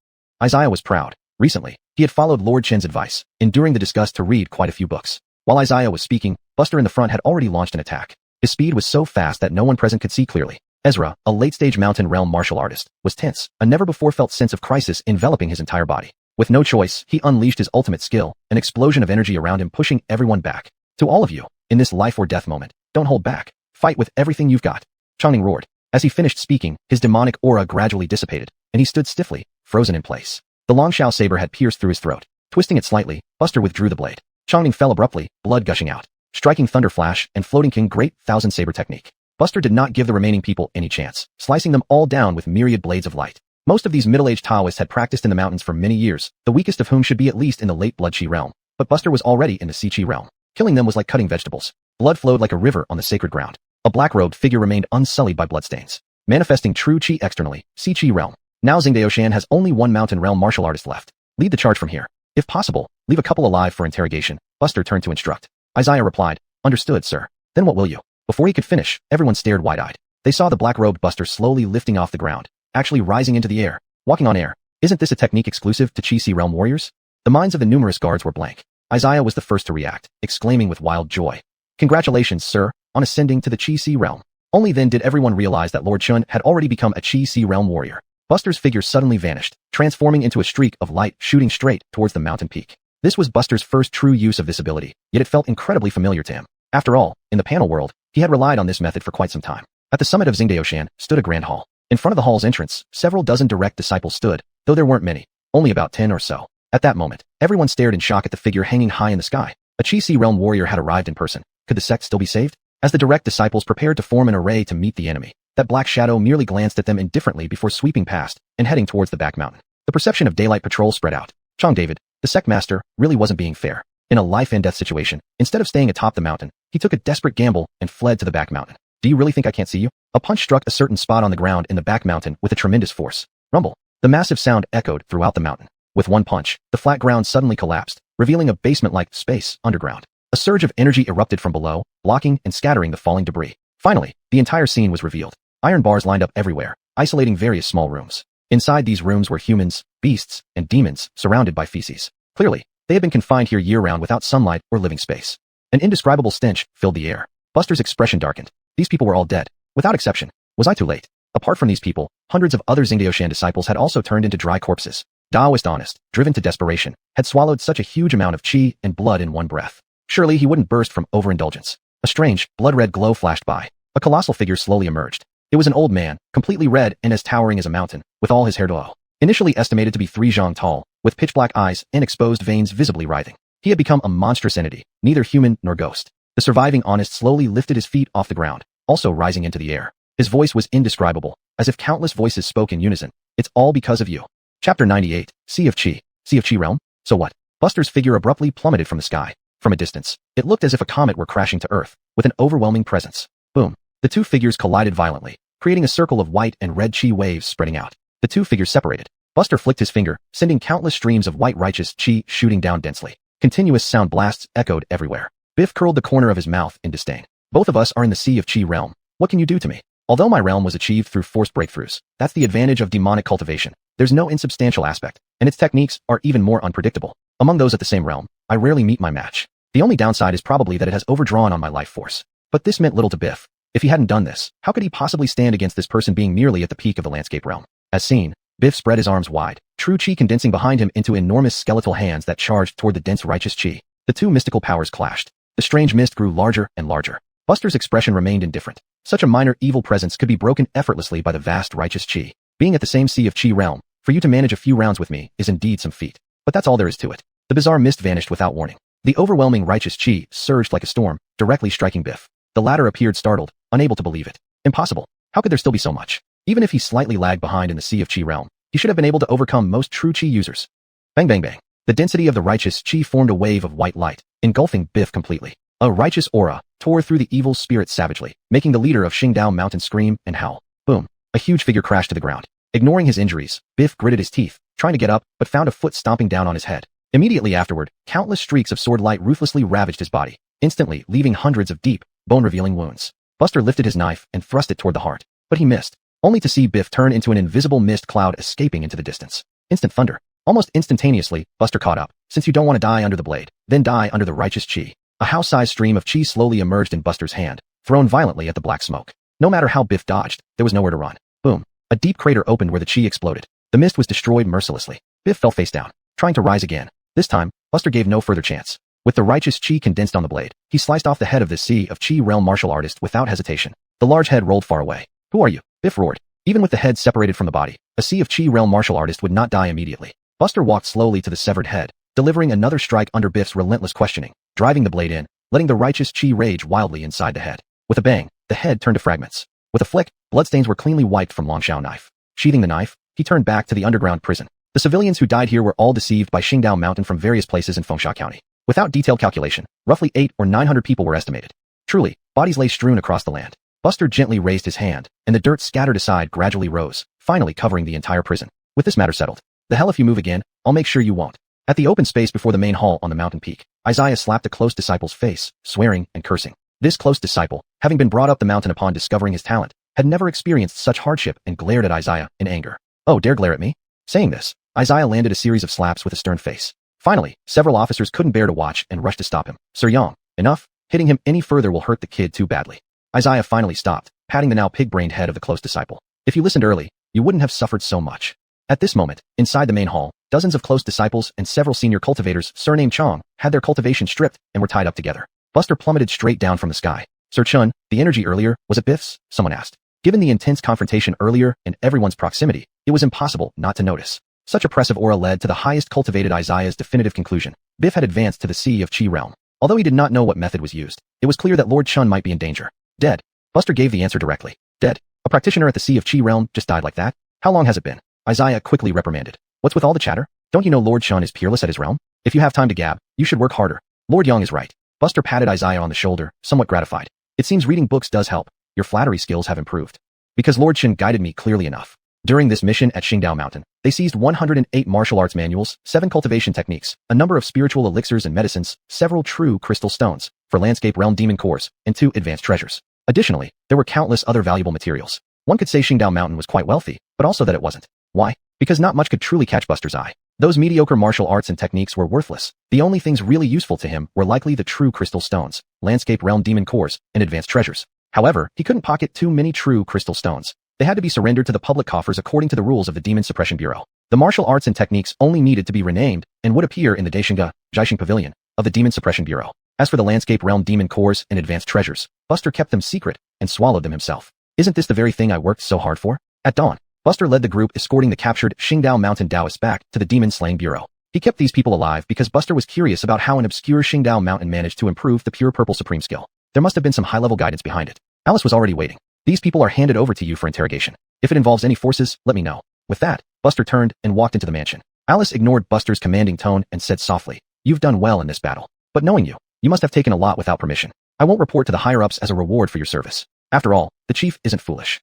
Isaiah was proud. Recently, he had followed Lord Chen's advice, enduring the disgust to read quite a few books. While Isaiah was speaking, Buster in the front had already launched an attack. His speed was so fast that no one present could see clearly. Ezra, a late-stage mountain realm martial artist, was tense, a never-before-felt sense of crisis enveloping his entire body. With no choice, he unleashed his ultimate skill, an explosion of energy around him pushing everyone back. To all of you, in this life-or-death moment, don't hold back. Fight with everything you've got. Chongning roared. As he finished speaking, his demonic aura gradually dissipated, and he stood stiffly, frozen in place. The Longshao saber had pierced through his throat. Twisting it slightly, Buster withdrew the blade. Chongning fell abruptly, blood gushing out. Striking Thunder Flash and Floating King Great Thousand Saber technique. Buster did not give the remaining people any chance, slicing them all down with myriad blades of light. Most of these middle-aged Taoists had practiced in the mountains for many years, the weakest of whom should be at least in the late Blood Qi realm. But Buster was already in the Qi Qi realm. Killing them was like cutting vegetables. Blood flowed like a river on the sacred ground. A black-robed figure remained unsullied by bloodstains. Manifesting true Qi externally, Qi Qi realm. Now Xingdaoshan has only one mountain realm martial artist left. Lead the charge from here. If possible, leave a couple alive for interrogation. Buster turned to instruct. Isaiah replied, understood, sir. Then what will you? Before he could finish, everyone stared wide-eyed. They saw the black-robed Buster slowly lifting off the ground, actually rising into the air, walking on air. Isn't this a technique exclusive to Qi Qi realm warriors? The minds of the numerous guards were blank. Isaiah was the first to react, exclaiming with wild joy. Congratulations, sir, on ascending to the Qi Qi realm. Only then did everyone realize that Lord Chun had already become a Qi Qi realm warrior. Buster's figure suddenly vanished, transforming into a streak of light shooting straight towards the mountain peak. This was Buster's first true use of this ability, yet it felt incredibly familiar to him. After all, in the panel world, he had relied on this method for quite some time. At the summit of Xingdaoshan stood a grand hall. In front of the hall's entrance, several dozen direct disciples stood, though there weren't many, only about 10 or so. At that moment, everyone stared in shock at the figure hanging high in the sky. A Qi Qi realm warrior had arrived in person. Could the sect still be saved? As the direct disciples prepared to form an array to meet the enemy, that black shadow merely glanced at them indifferently before sweeping past and heading towards the back mountain. The perception of daylight patrol spread out. Chong David, the sect master, really wasn't being fair. In a life-and-death situation, instead of staying atop the mountain, he took a desperate gamble and fled to the back mountain. Do you really think I can't see you? A punch struck a certain spot on the ground in the back mountain with a tremendous force. Rumble. The massive sound echoed throughout the mountain. With one punch, the flat ground suddenly collapsed, revealing a basement-like space underground. A surge of energy erupted from below, blocking and scattering the falling debris. Finally, the entire scene was revealed. Iron bars lined up everywhere, isolating various small rooms. Inside these rooms were humans, beasts, and demons, surrounded by feces. Clearly, they had been confined here year-round without sunlight or living space. An indescribable stench filled the air. Buster's expression darkened. These people were all dead. Without exception. Was I too late? Apart from these people, hundreds of other Xingdaoshan disciples had also turned into dry corpses. Taoist Honest, driven to desperation, had swallowed such a huge amount of qi and blood in one breath. Surely he wouldn't burst from overindulgence. A strange, blood-red glow flashed by. A colossal figure slowly emerged. It was an old man, completely red and as towering as a mountain, with all his hair glow. Initially estimated to be 3 zhang tall, with pitch-black eyes and exposed veins visibly writhing. He had become a monstrous entity, neither human nor ghost. The surviving Honest slowly lifted his feet off the ground, also rising into the air. His voice was indescribable, as if countless voices spoke in unison. It's all because of you. Chapter 98, Sea of Qi. Sea of Qi realm? So what? Buster's figure abruptly plummeted from the sky. From a distance, it looked as if a comet were crashing to Earth, with an overwhelming presence. Boom. The two figures collided violently, creating a circle of white and red qi waves spreading out. The two figures separated. Buster flicked his finger, sending countless streams of white righteous qi shooting down densely. Continuous sound blasts echoed everywhere. Biff curled the corner of his mouth in disdain. Both of us are in the Sea of Qi realm. What can you do to me? Although my realm was achieved through forced breakthroughs, that's the advantage of demonic cultivation. There's no insubstantial aspect, and its techniques are even more unpredictable. Among those at the same realm, I rarely meet my match. The only downside is probably that it has overdrawn on my life force. But this meant little to Biff. If he hadn't done this, how could he possibly stand against this person being merely at the peak of the landscape realm? As seen, Biff spread his arms wide, true qi condensing behind him into enormous skeletal hands that charged toward the dense righteous qi. The two mystical powers clashed. The strange mist grew larger and larger. Buster's expression remained indifferent. Such a minor evil presence could be broken effortlessly by the vast righteous qi. Being at the same Sea of Qi realm, for you to manage a few rounds with me is indeed some feat. But that's all there is to it. The bizarre mist vanished without warning. The overwhelming righteous qi surged like a storm, directly striking Biff. The latter appeared startled, unable to believe it. Impossible. How could there still be so much? Even if he slightly lagged behind in the Sea of Qi realm, he should have been able to overcome most true qi users. Bang bang bang. The density of the righteous qi formed a wave of white light, engulfing Biff completely. A righteous aura tore through the evil spirit savagely, making the leader of Qingdao Mountain scream and howl. Boom. A huge figure crashed to the ground. Ignoring his injuries, Biff gritted his teeth, trying to get up, but found a foot stomping down on his head. Immediately afterward, countless streaks of sword light ruthlessly ravaged his body, instantly leaving hundreds of deep, bone-revealing wounds. Buster lifted his knife and thrust it toward the heart, but he missed, only to see Biff turn into an invisible mist cloud escaping into the distance. Instant thunder. Almost instantaneously, Buster caught up. Since you don't want to die under the blade, then die under the righteous chi. A house-sized stream of chi slowly emerged in Buster's hand, thrown violently at the black smoke. No matter how Biff dodged, there was nowhere to run. Boom. A deep crater opened where the chi exploded. The mist was destroyed mercilessly. Biff fell face down, trying to rise again. This time, Buster gave no further chance. With the righteous chi condensed on the blade, he sliced off the head of this sea of chi realm martial artist without hesitation. The large head rolled far away. Who are you? Biff roared. Even with the head separated from the body, a sea of chi realm martial artist would not die immediately. Buster walked slowly to the severed head, delivering another strike under Biff's relentless questioning, driving the blade in, letting the righteous chi rage wildly inside the head. With a bang, the head turned to fragments. With a flick, bloodstains were cleanly wiped from Longshao knife. Sheathing the knife, he turned back to the underground prison. The civilians who died here were all deceived by Qingdao Mountain from various places in Fengsha County. Without detailed calculation, roughly 800 or 900 people were estimated. Truly, bodies lay strewn across the land. Buster gently raised his hand, and the dirt scattered aside gradually rose, finally covering the entire prison. With this matter settled, the hell if you move again, I'll make sure you won't. At the open space before the main hall on the mountain peak, Isaiah slapped a close disciple's face, swearing and cursing. This close disciple, having been brought up the mountain upon discovering his talent, had never experienced such hardship and glared at Isaiah in anger. Oh, dare glare at me? Saying this, Isaiah landed a series of slaps with a stern face. Finally, several officers couldn't bear to watch and rushed to stop him. Sir Yang, enough. Hitting him any further will hurt the kid too badly. Isaiah finally stopped, patting the now pig-brained head of the close disciple. If you listened early, you wouldn't have suffered so much. At this moment, inside the main hall, dozens of close disciples and several senior cultivators surnamed Chong had their cultivation stripped and were tied up together. Buster plummeted straight down from the sky. Sir Chun, the energy earlier, was it Biff's? Someone asked. Given the intense confrontation earlier and everyone's proximity, it was impossible not to notice. Such oppressive aura led to the highest cultivated Isaiah's definitive conclusion. Biff had advanced to the sea of Chi realm. Although he did not know what method was used, it was clear that Lord Chun might be in danger. Dead. Buster gave the answer directly. Dead. A practitioner at the sea of Chi realm just died like that? How long has it been? Isaiah quickly reprimanded. What's with all the chatter? Don't you know Lord Chun is peerless at his realm? If you have time to gab, you should work harder. Lord Yang is right. Buster patted Isaiah on the shoulder, somewhat gratified. It seems reading books does help. Your flattery skills have improved. Because Lord Chun guided me clearly enough. During this mission at Qingdao Mountain, they seized 108 martial arts manuals, 7 cultivation techniques, a number of spiritual elixirs and medicines, several true crystal stones, for landscape realm demon cores, and 2 advanced treasures. Additionally, there were countless other valuable materials. One could say Qingdao Mountain was quite wealthy, but also that it wasn't. Why? Because not much could truly catch Buster's eye. Those mediocre martial arts and techniques were worthless. The only things really useful to him were likely the true crystal stones, landscape realm demon cores, and advanced treasures. However, he couldn't pocket too many true crystal stones. They had to be surrendered to the public coffers according to the rules of the Demon Suppression Bureau. The martial arts and techniques only needed to be renamed and would appear in the Daishinga, Jiaxing Pavilion, of the Demon Suppression Bureau. As for the landscape realm demon cores and advanced treasures, Buster kept them secret and swallowed them himself. Isn't this the very thing I worked so hard for? At dawn, Buster led the group escorting the captured Qingdao Mountain Taoists back to the Demon Slaying Bureau. He kept these people alive because Buster was curious about how an obscure Qingdao Mountain managed to improve the pure purple supreme skill. There must have been some high-level guidance behind it. Alice was already waiting. These people are handed over to you for interrogation. If it involves any forces, let me know. With that, Buster turned and walked into the mansion. Alice ignored Buster's commanding tone and said softly, "You've done well in this battle. But knowing you, you must have taken a lot without permission. I won't report to the higher-ups as a reward for your service. After all, the chief isn't foolish."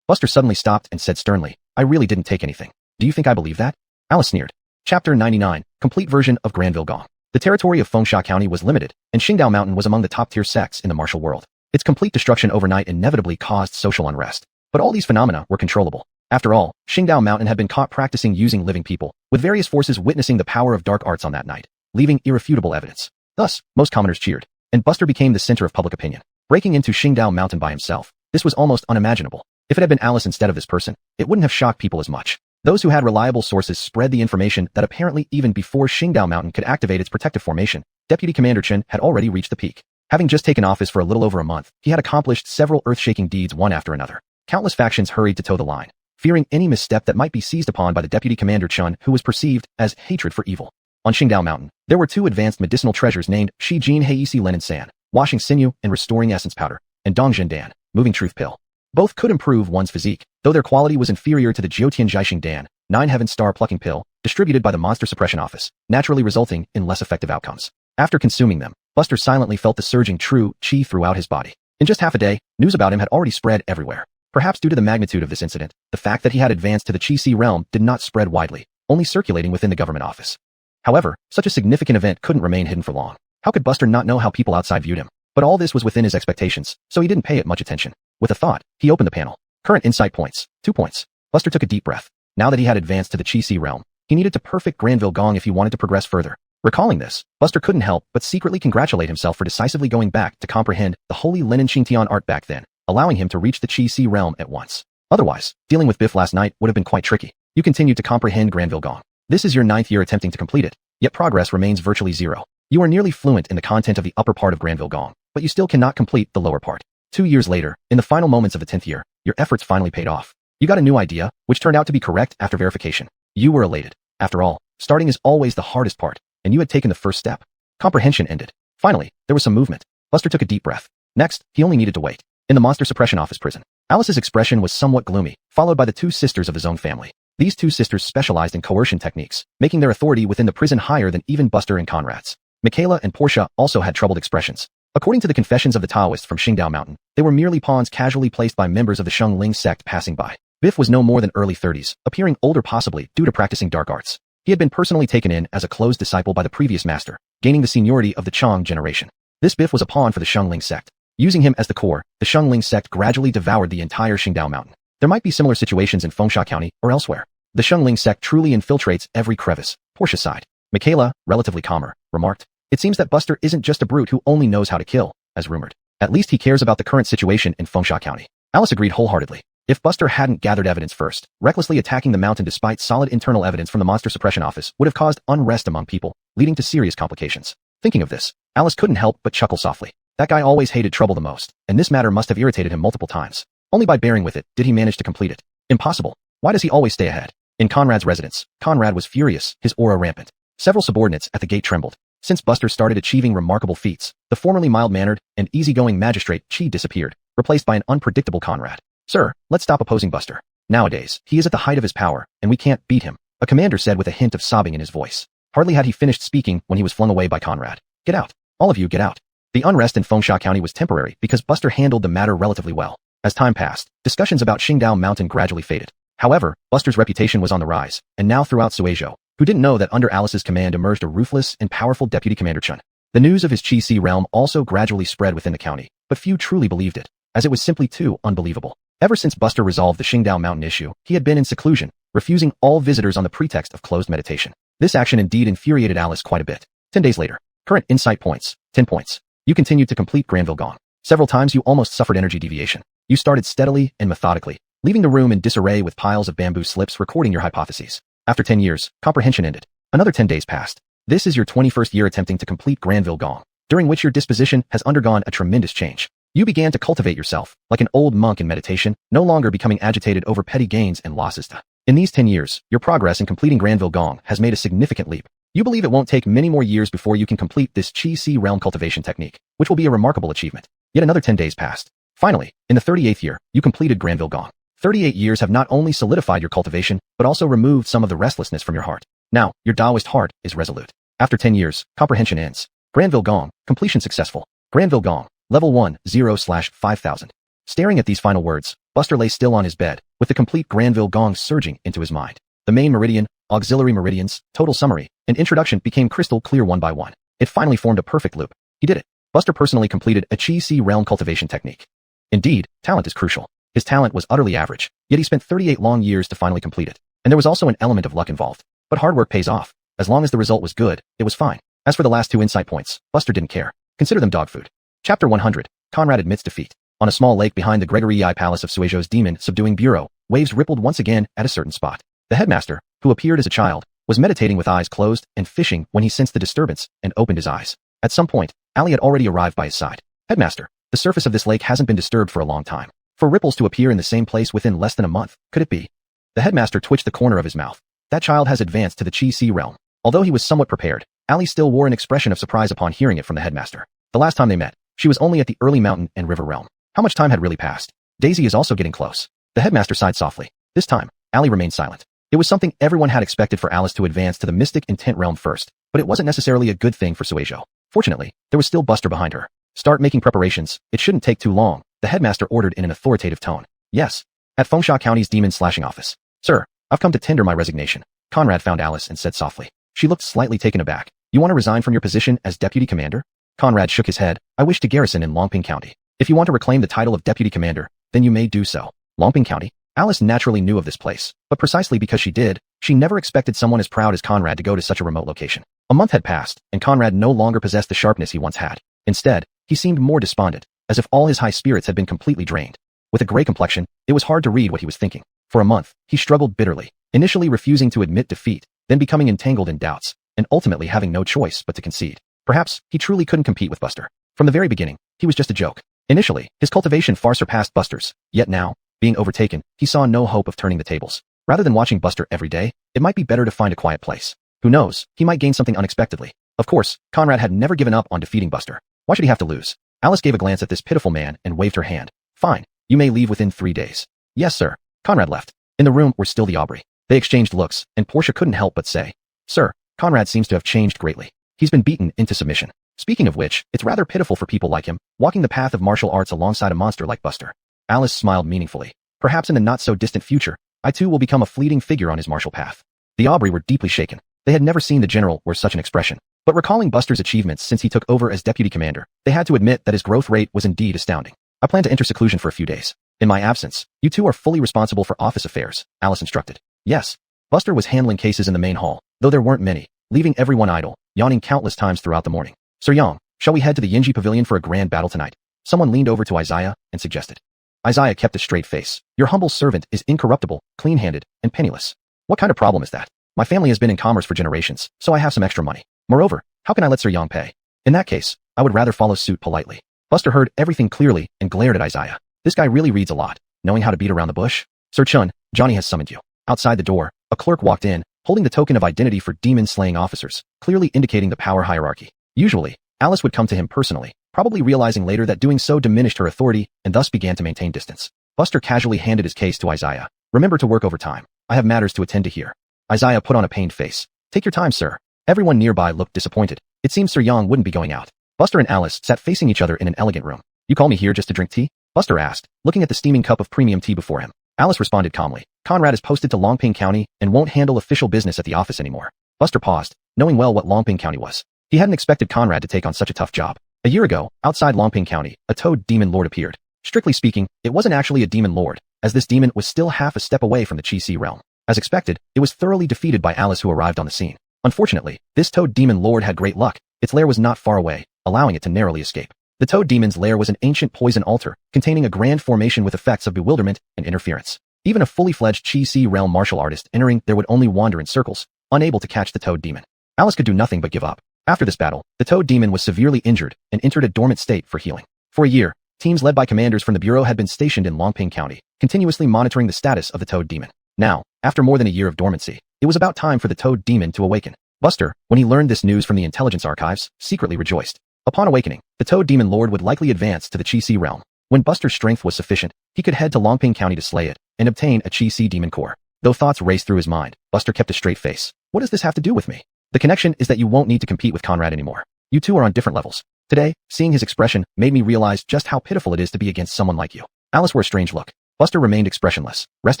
Buster suddenly stopped and said sternly, "I really didn't take anything. Do you think I believe that?" Alice sneered. Chapter 99, Complete Version of Granville Gong. The territory of Fengsha County was limited, and Qingdao Mountain was among the top-tier sects in the martial world. Its complete destruction overnight inevitably caused social unrest. But all these phenomena were controllable. After all, Qingdao Mountain had been caught practicing using living people, with various forces witnessing the power of dark arts on that night, leaving irrefutable evidence. Thus, most commoners cheered, and Buster became the center of public opinion. Breaking into Qingdao Mountain by himself, this was almost unimaginable. If it had been Alice instead of this person, it wouldn't have shocked people as much. Those who had reliable sources spread the information that apparently even before Qingdao Mountain could activate its protective formation, Deputy Commander Chen had already reached the peak. Having just taken office for a little over a month, he had accomplished several earth-shaking deeds one after another. Countless factions hurried to toe the line, fearing any misstep that might be seized upon by the Deputy Commander Chun, who was perceived as hatred for evil. On Qingdao Mountain, there were 2 advanced medicinal treasures named Shi Jin Heisi Lenin San, washing sinew and restoring essence powder, and Dongjin Dan, moving truth pill. Both could improve one's physique, though their quality was inferior to the Jiutian Jiaxing Dan, 9 Heaven Star plucking pill, distributed by the Monster Suppression Office, naturally resulting in less effective outcomes. After consuming them, Buster silently felt the surging true chi throughout his body. In just half a day, news about him had already spread everywhere. Perhaps due to the magnitude of this incident, the fact that he had advanced to the Chi-Si realm did not spread widely, only circulating within the government office. However, such a significant event couldn't remain hidden for long. How could Buster not know how people outside viewed him? But all this was within his expectations, so he didn't pay it much attention. With a thought, he opened the panel. Current insight points, 2 points. Buster took a deep breath. Now that he had advanced to the Chi-Si realm, he needed to perfect Granville Gong if he wanted to progress further. Recalling this, Buster couldn't help but secretly congratulate himself for decisively going back to comprehend the holy Linen Xingtian art back then, allowing him to reach the Chi-Si realm at once. Otherwise, dealing with Biff last night would have been quite tricky. You continued to comprehend Granville Gong. This is your 9th year attempting to complete it, yet progress remains virtually zero. You are nearly fluent in the content of the upper part of Granville Gong, but you still cannot complete the lower part. 2 years later, in the final moments of the 10th year, your efforts finally paid off. You got a new idea, which turned out to be correct after verification. You were elated. After all, starting is always the hardest part, and you had taken the first step. Comprehension ended. Finally, there was some movement. Buster took a deep breath. Next, he only needed to wait. In the Monster Suppression Office prison, Alice's expression was somewhat gloomy, followed by the 2 sisters of his own family. These 2 sisters specialized in coercion techniques, making their authority within the prison higher than even Buster and Conrad's. Michaela and Portia also had troubled expressions. According to the confessions of the Taoists from Qingdao Mountain, they were merely pawns casually placed by members of the Sheng Ling sect passing by. Biff was no more than early 30s, appearing older possibly due to practicing dark arts. He had been personally taken in as a closed disciple by the previous master, gaining the seniority of the Chang generation. This Biff was a pawn for the Sheng Ling sect. Using him as the core, the Sheng Ling sect gradually devoured the entire Qingdao Mountain. There might be similar situations in Fengsha County or elsewhere. The Sheng Ling sect truly infiltrates every crevice. Portia sighed. Michaela, relatively calmer, remarked, "It seems that Buster isn't just a brute who only knows how to kill, as rumored. At least he cares about the current situation in Fengsha County." Alice agreed wholeheartedly. If Buster hadn't gathered evidence first, recklessly attacking the mountain despite solid internal evidence from the Monster Suppression Office would have caused unrest among people, leading to serious complications. Thinking of this, Alice couldn't help but chuckle softly. That guy always hated trouble the most, and this matter must have irritated him multiple times. Only by bearing with it did he manage to complete it. Impossible. Why does he always stay ahead? In Conrad's residence, Conrad was furious, his aura rampant. Several subordinates at the gate trembled. Since Buster started achieving remarkable feats, the formerly mild-mannered and easygoing magistrate Chi disappeared, replaced by an unpredictable Conrad. "Sir, let's stop opposing Buster. Nowadays, he is at the height of his power, and we can't beat him," a commander said with a hint of sobbing in his voice. Hardly had he finished speaking when he was flung away by Conrad. "Get out. All of you get out." The unrest in Fengsha County was temporary because Buster handled the matter relatively well. As time passed, discussions about Qingdao Mountain gradually faded. However, Buster's reputation was on the rise, and now throughout Suizhou, who didn't know that under Alice's command emerged a ruthless and powerful deputy commander Chun. The news of his Chi-Si realm also gradually spread within the county, but few truly believed it, as it was simply too unbelievable. Ever since Buster resolved the Qingdao Mountain issue, he had been in seclusion, refusing all visitors on the pretext of closed meditation. This action indeed infuriated Alice quite a bit. 10 days later. Current insight points, 10 points. You continued to complete Granville Gong. Several times you almost suffered energy deviation. You started steadily and methodically, leaving the room in disarray with piles of bamboo slips recording your hypotheses. After 10 years, comprehension ended. Another 10 days passed. This is your 21st year attempting to complete Granville Gong, during which your disposition has undergone a tremendous change. You began to cultivate yourself, like an old monk in meditation, no longer becoming agitated over petty gains and losses. In these 10 years, your progress in completing Granville Gong has made a significant leap. You believe it won't take many more years before you can complete this Chi-Si realm cultivation technique, which will be a remarkable achievement. Yet another 10 days passed. Finally, in the 38th year, you completed Granville Gong. 38 years have not only solidified your cultivation, but also removed some of the restlessness from your heart. Now, your Taoist heart is resolute. After 10 years, comprehension ends. Granville Gong, completion successful. Granville Gong, level 1, 0/5000. Staring at these final words, Buster lay still on his bed, with the complete Granville Gong surging into his mind. The main meridian, auxiliary meridians, total summary, and introduction became crystal clear one by one. It finally formed a perfect loop. He did it. Buster personally completed a Chi-Si realm cultivation technique. Indeed, talent is crucial. His talent was utterly average, yet he spent 38 long years to finally complete it. And there was also an element of luck involved. But hard work pays off. As long as the result was good, it was fine. As for the last 2 insight points, Buster didn't care. Consider them dog food. Chapter 100. Conrad admits defeat. On a small lake behind the Gregory I Palace of Suizhou's demon-subduing bureau, waves rippled once again at a certain spot. The headmaster, who appeared as a child, was meditating with eyes closed and fishing when he sensed the disturbance and opened his eyes. At some point, Ali had already arrived by his side. "Headmaster, the surface of this lake hasn't been disturbed for a long time. For ripples to appear in the same place within less than a month, could it be?" The headmaster twitched the corner of his mouth. That child has advanced to the Chi-Si realm. Although he was somewhat prepared, Ali still wore an expression of surprise upon hearing it from the headmaster. The last time they met, she was only at the early mountain and river realm. How much time had really passed? Daisy is also getting close. The headmaster sighed softly. This time, Ali remained silent. It was something everyone had expected for Alice to advance to the mystic intent realm first, but it wasn't necessarily a good thing for Suizhou. Fortunately, there was still Buster behind her. "Start making preparations. It shouldn't take too long," the headmaster ordered in an authoritative tone. "Yes." At Fengsha County's demon slashing office. "Sir, I've come to tender my resignation." Conrad found Alice and said softly. She looked slightly taken aback. You want to resign from your position as deputy commander? Conrad shook his head. I wish to garrison in Longping County. If you want to reclaim the title of deputy commander, then you may do so. Longping County? Alice naturally knew of this place, but precisely because she did, she never expected someone as proud as Conrad to go to such a remote location. A month had passed, and Conrad no longer possessed the sharpness he once had. Instead, he seemed more despondent, as if all his high spirits had been completely drained. With a gray complexion, it was hard to read what he was thinking. For a month, he struggled bitterly, initially refusing to admit defeat, then becoming entangled in doubts, and ultimately having no choice but to concede. Perhaps, he truly couldn't compete with Buster. From the very beginning, he was just a joke. Initially, his cultivation far surpassed Buster's, yet now, being overtaken, he saw no hope of turning the tables. Rather than watching Buster every day, it might be better to find a quiet place. Who knows, he might gain something unexpectedly. Of course, Conrad had never given up on defeating Buster. Why should he have to lose? Alice gave a glance at this pitiful man and waved her hand. Fine, you may leave within 3 days. Yes, sir. Conrad left. In the room were still the Aubrey. They exchanged looks, and Portia couldn't help but say, Sir, Conrad seems to have changed greatly. He's been beaten into submission. Speaking of which, it's rather pitiful for people like him, walking the path of martial arts alongside a monster like Buster. Alice smiled meaningfully. Perhaps in the not-so-distant future, I too will become a fleeting figure on his martial path. The Aubrey were deeply shaken. They had never seen the general wear such an expression. But recalling Buster's achievements since he took over as deputy commander, they had to admit that his growth rate was indeed astounding. I plan to enter seclusion for a few days. In my absence, you two are fully responsible for office affairs, Alice instructed. Yes. Buster was handling cases in the main hall, though there weren't many, leaving everyone idle, yawning countless times throughout the morning. Sir Yang, shall we head to the Yinji Pavilion for a grand battle tonight? Someone leaned over to Isaiah and suggested. Isaiah kept a straight face. Your humble servant is incorruptible, clean-handed, and penniless. What kind of problem is that? My family has been in commerce for generations, so I have some extra money. Moreover, how can I let Sir Yang pay? In that case, I would rather follow suit politely. Buster heard everything clearly and glared at Isaiah. This guy really reads a lot, knowing how to beat around the bush. Sir Chun, Johnny has summoned you. Outside the door, a clerk walked in, holding the token of identity for demon-slaying officers, clearly indicating the power hierarchy. Usually, Alice would come to him personally, probably realizing later that doing so diminished her authority and thus began to maintain distance. Buster casually handed his case to Isaiah. Remember to work overtime. I have matters to attend to here. Isaiah put on a pained face. Take your time, sir. Everyone nearby looked disappointed. It seemed Sir Yang wouldn't be going out. Buster and Alice sat facing each other in an elegant room. You call me here just to drink tea? Buster asked, looking at the steaming cup of premium tea before him. Alice responded calmly. Conrad is posted to Longping County and won't handle official business at the office anymore. Buster paused, knowing well what Longping County was. He hadn't expected Conrad to take on such a tough job. A year ago, outside Longping County, a toad demon lord appeared. Strictly speaking, it wasn't actually a demon lord, as this demon was still half a step away from the Chi-Si realm. As expected, it was thoroughly defeated by Alice who arrived on the scene. Unfortunately, this toad demon lord had great luck. Its lair was not far away, allowing it to narrowly escape. The toad demon's lair was an ancient poison altar, containing a grand formation with effects of bewilderment and interference. Even a fully fledged Chi-Si realm martial artist entering there would only wander in circles, unable to catch the toad demon. Alice could do nothing but give up. After this battle, the toad demon was severely injured and entered a dormant state for healing. For a year, teams led by commanders from the Bureau had been stationed in Longping County, continuously monitoring the status of the toad demon. Now, after more than a year of dormancy, it was about time for the toad demon to awaken. Buster, when he learned this news from the intelligence archives, secretly rejoiced. Upon awakening, the toad demon lord would likely advance to the Chi-Si realm. When Buster's strength was sufficient, he could head to Longping County to slay it and obtain a Chi-Si demon core. Though thoughts raced through his mind, Buster kept a straight face. What does this have to do with me? The connection is that you won't need to compete with Conrad anymore. You two are on different levels. Today, seeing his expression made me realize just how pitiful it is to be against someone like you. Alice wore a strange look. Buster remained expressionless. Rest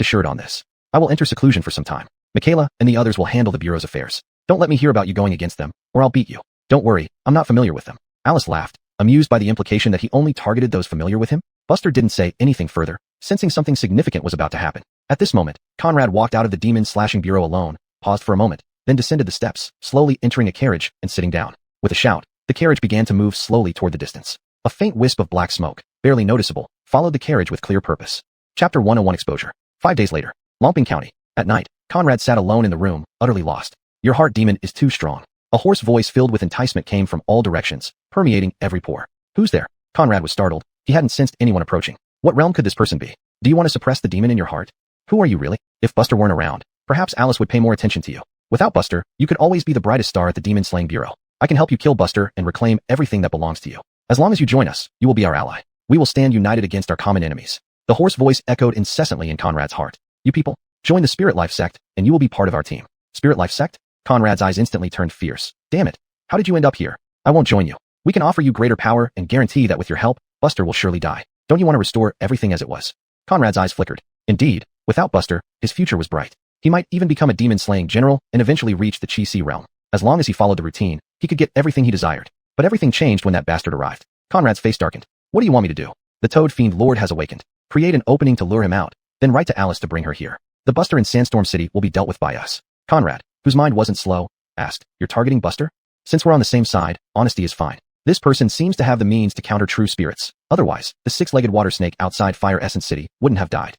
assured on this. I will enter seclusion for some time. Michaela and the others will handle the Bureau's affairs. Don't let me hear about you going against them, or I'll beat you. Don't worry, I'm not familiar with them. Alice laughed, amused by the implication that he only targeted those familiar with him. Buster didn't say anything further, sensing something significant was about to happen. At this moment, Conrad walked out of the demon-slashing bureau alone, paused for a moment, then descended the steps, slowly entering a carriage and sitting down. With a shout, the carriage began to move slowly toward the distance. A faint wisp of black smoke, barely noticeable, followed the carriage with clear purpose. Chapter 101 Exposure. 5 days later, Longping County. At night, Conrad sat alone in the room, utterly lost. Your heart demon is too strong. A hoarse voice filled with enticement came from all directions, permeating every pore. Who's there? Conrad was startled. He hadn't sensed anyone approaching. What realm could this person be? Do you want to suppress the demon in your heart? Who are you really? If Buster weren't around, perhaps Alice would pay more attention to you. Without Buster, you could always be the brightest star at the demon-slaying bureau. I can help you kill Buster and reclaim everything that belongs to you. As long as you join us, you will be our ally. We will stand united against our common enemies. The hoarse voice echoed incessantly in Conrad's heart. You people, join the Spirit Life sect, and you will be part of our team. Spirit Life sect? Conrad's eyes instantly turned fierce. Damn it. How did you end up here? I won't join you. We can offer you greater power and guarantee that with your help, Buster will surely die. Don't you want to restore everything as it was? Conrad's eyes flickered. Indeed, without Buster, his future was bright. He might even become a demon-slaying general and eventually reach the Chi-Si realm. As long as he followed the routine, he could get everything he desired. But everything changed when that bastard arrived. Conrad's face darkened. What do you want me to do? The Toad Fiend Lord has awakened. Create an opening to lure him out, then write to Alice to bring her here. The Buster in Sandstorm City will be dealt with by us. Conrad, whose mind wasn't slow, asked, You're targeting Buster? Since we're on the same side, honesty is fine. This person seems to have the means to counter true spirits. Otherwise, the six-legged water snake outside Fire Essence City wouldn't have died.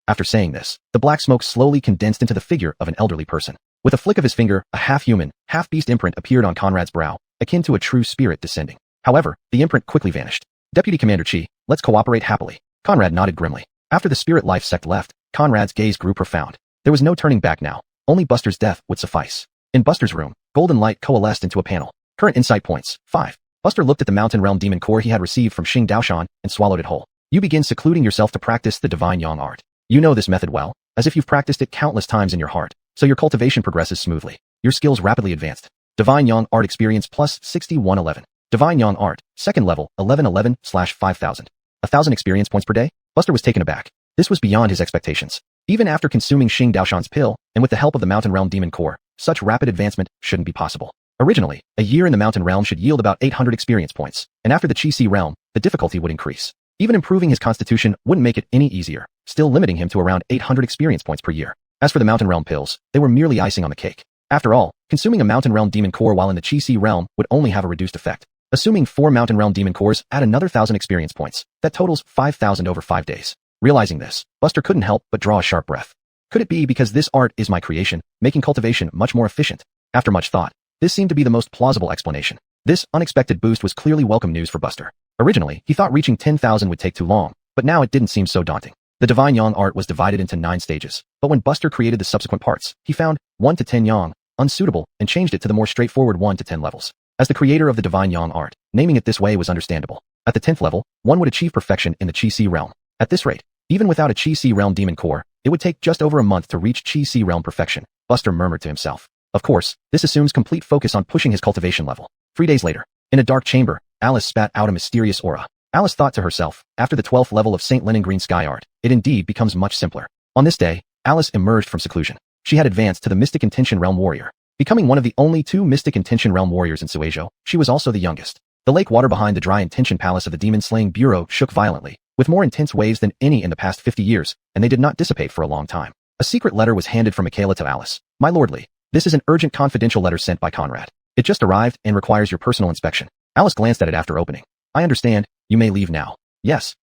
After saying this, the black smoke slowly condensed into the figure of an elderly person. With a flick of his finger, a half-human, half-beast imprint appeared on Conrad's brow, akin to a true spirit descending. However, the imprint quickly vanished. Deputy Commander Chi, let's cooperate happily. Conrad nodded grimly. After the spirit life sect left, Conrad's gaze grew profound. There was no turning back now. Only Buster's death would suffice. In Buster's room, golden light coalesced into a panel. Current insight points, 5. Buster looked at the Mountain Realm Demon Core he had received from Xing Daoshan and swallowed it whole. You begin secluding yourself to practice the Divine Yang art. You know this method well, as if you've practiced it countless times in your heart, so your cultivation progresses smoothly. Your skills rapidly advanced. Divine Yang art experience plus 6111. Divine Yang art, second level, 1111/5000. 1,000 experience points per day? Buster was taken aback. This was beyond his expectations. Even after consuming Xing Daoshan's pill, and with the help of the Mountain Realm Demon Core, such rapid advancement shouldn't be possible. Originally, a year in the Mountain Realm should yield about 800 experience points, and after the Chi Si realm, the difficulty would increase. Even improving his constitution wouldn't make it any easier, still limiting him to around 800 experience points per year. As for the Mountain Realm pills, they were merely icing on the cake. After all, consuming a Mountain Realm Demon Core while in the Chi Si realm would only have a reduced effect. Assuming 4 Mountain Realm Demon Cores add another 1,000 experience points, that totals 5,000 over 5 days. Realizing this, Buster couldn't help but draw a sharp breath. Could it be because this art is my creation, making cultivation much more efficient? After much thought, this seemed to be the most plausible explanation. This unexpected boost was clearly welcome news for Buster. Originally, he thought reaching 10,000 would take too long, but now it didn't seem so daunting. The Divine Yang art was divided into 9 stages, but when Buster created the subsequent parts, he found 1 to 10 Yang unsuitable and changed it to the more straightforward 1 to 10 levels. As the creator of the Divine Yang art, naming it this way was understandable. At the 10th level, one would achieve perfection in the Chi Si realm. At this rate, even without a Chi Si realm demon core, it would take just over a month to reach Chi Si realm perfection, Buster murmured to himself. Of course, this assumes complete focus on pushing his cultivation level. 3 days later, in a dark chamber, Alice spat out a mysterious aura. Alice thought to herself, after the 12th level of St. Lenin Green Sky art, it indeed becomes much simpler. On this day, Alice emerged from seclusion. She had advanced to the Mystic Intention Realm Warrior. Becoming one of the only 2 Mystic Intention Realm Warriors in Suizhou, she was also the youngest. The lake water behind the Dry Intention Palace of the Demon Slaying Bureau shook violently, with more intense waves than any in the past 50 years, and they did not dissipate for a long time. A secret letter was handed from Michaela to Alice. My lordly, this is an urgent confidential letter sent by Conrad. It just arrived and requires your personal inspection. Alice glanced at it after opening. I understand, you may leave now. Yes.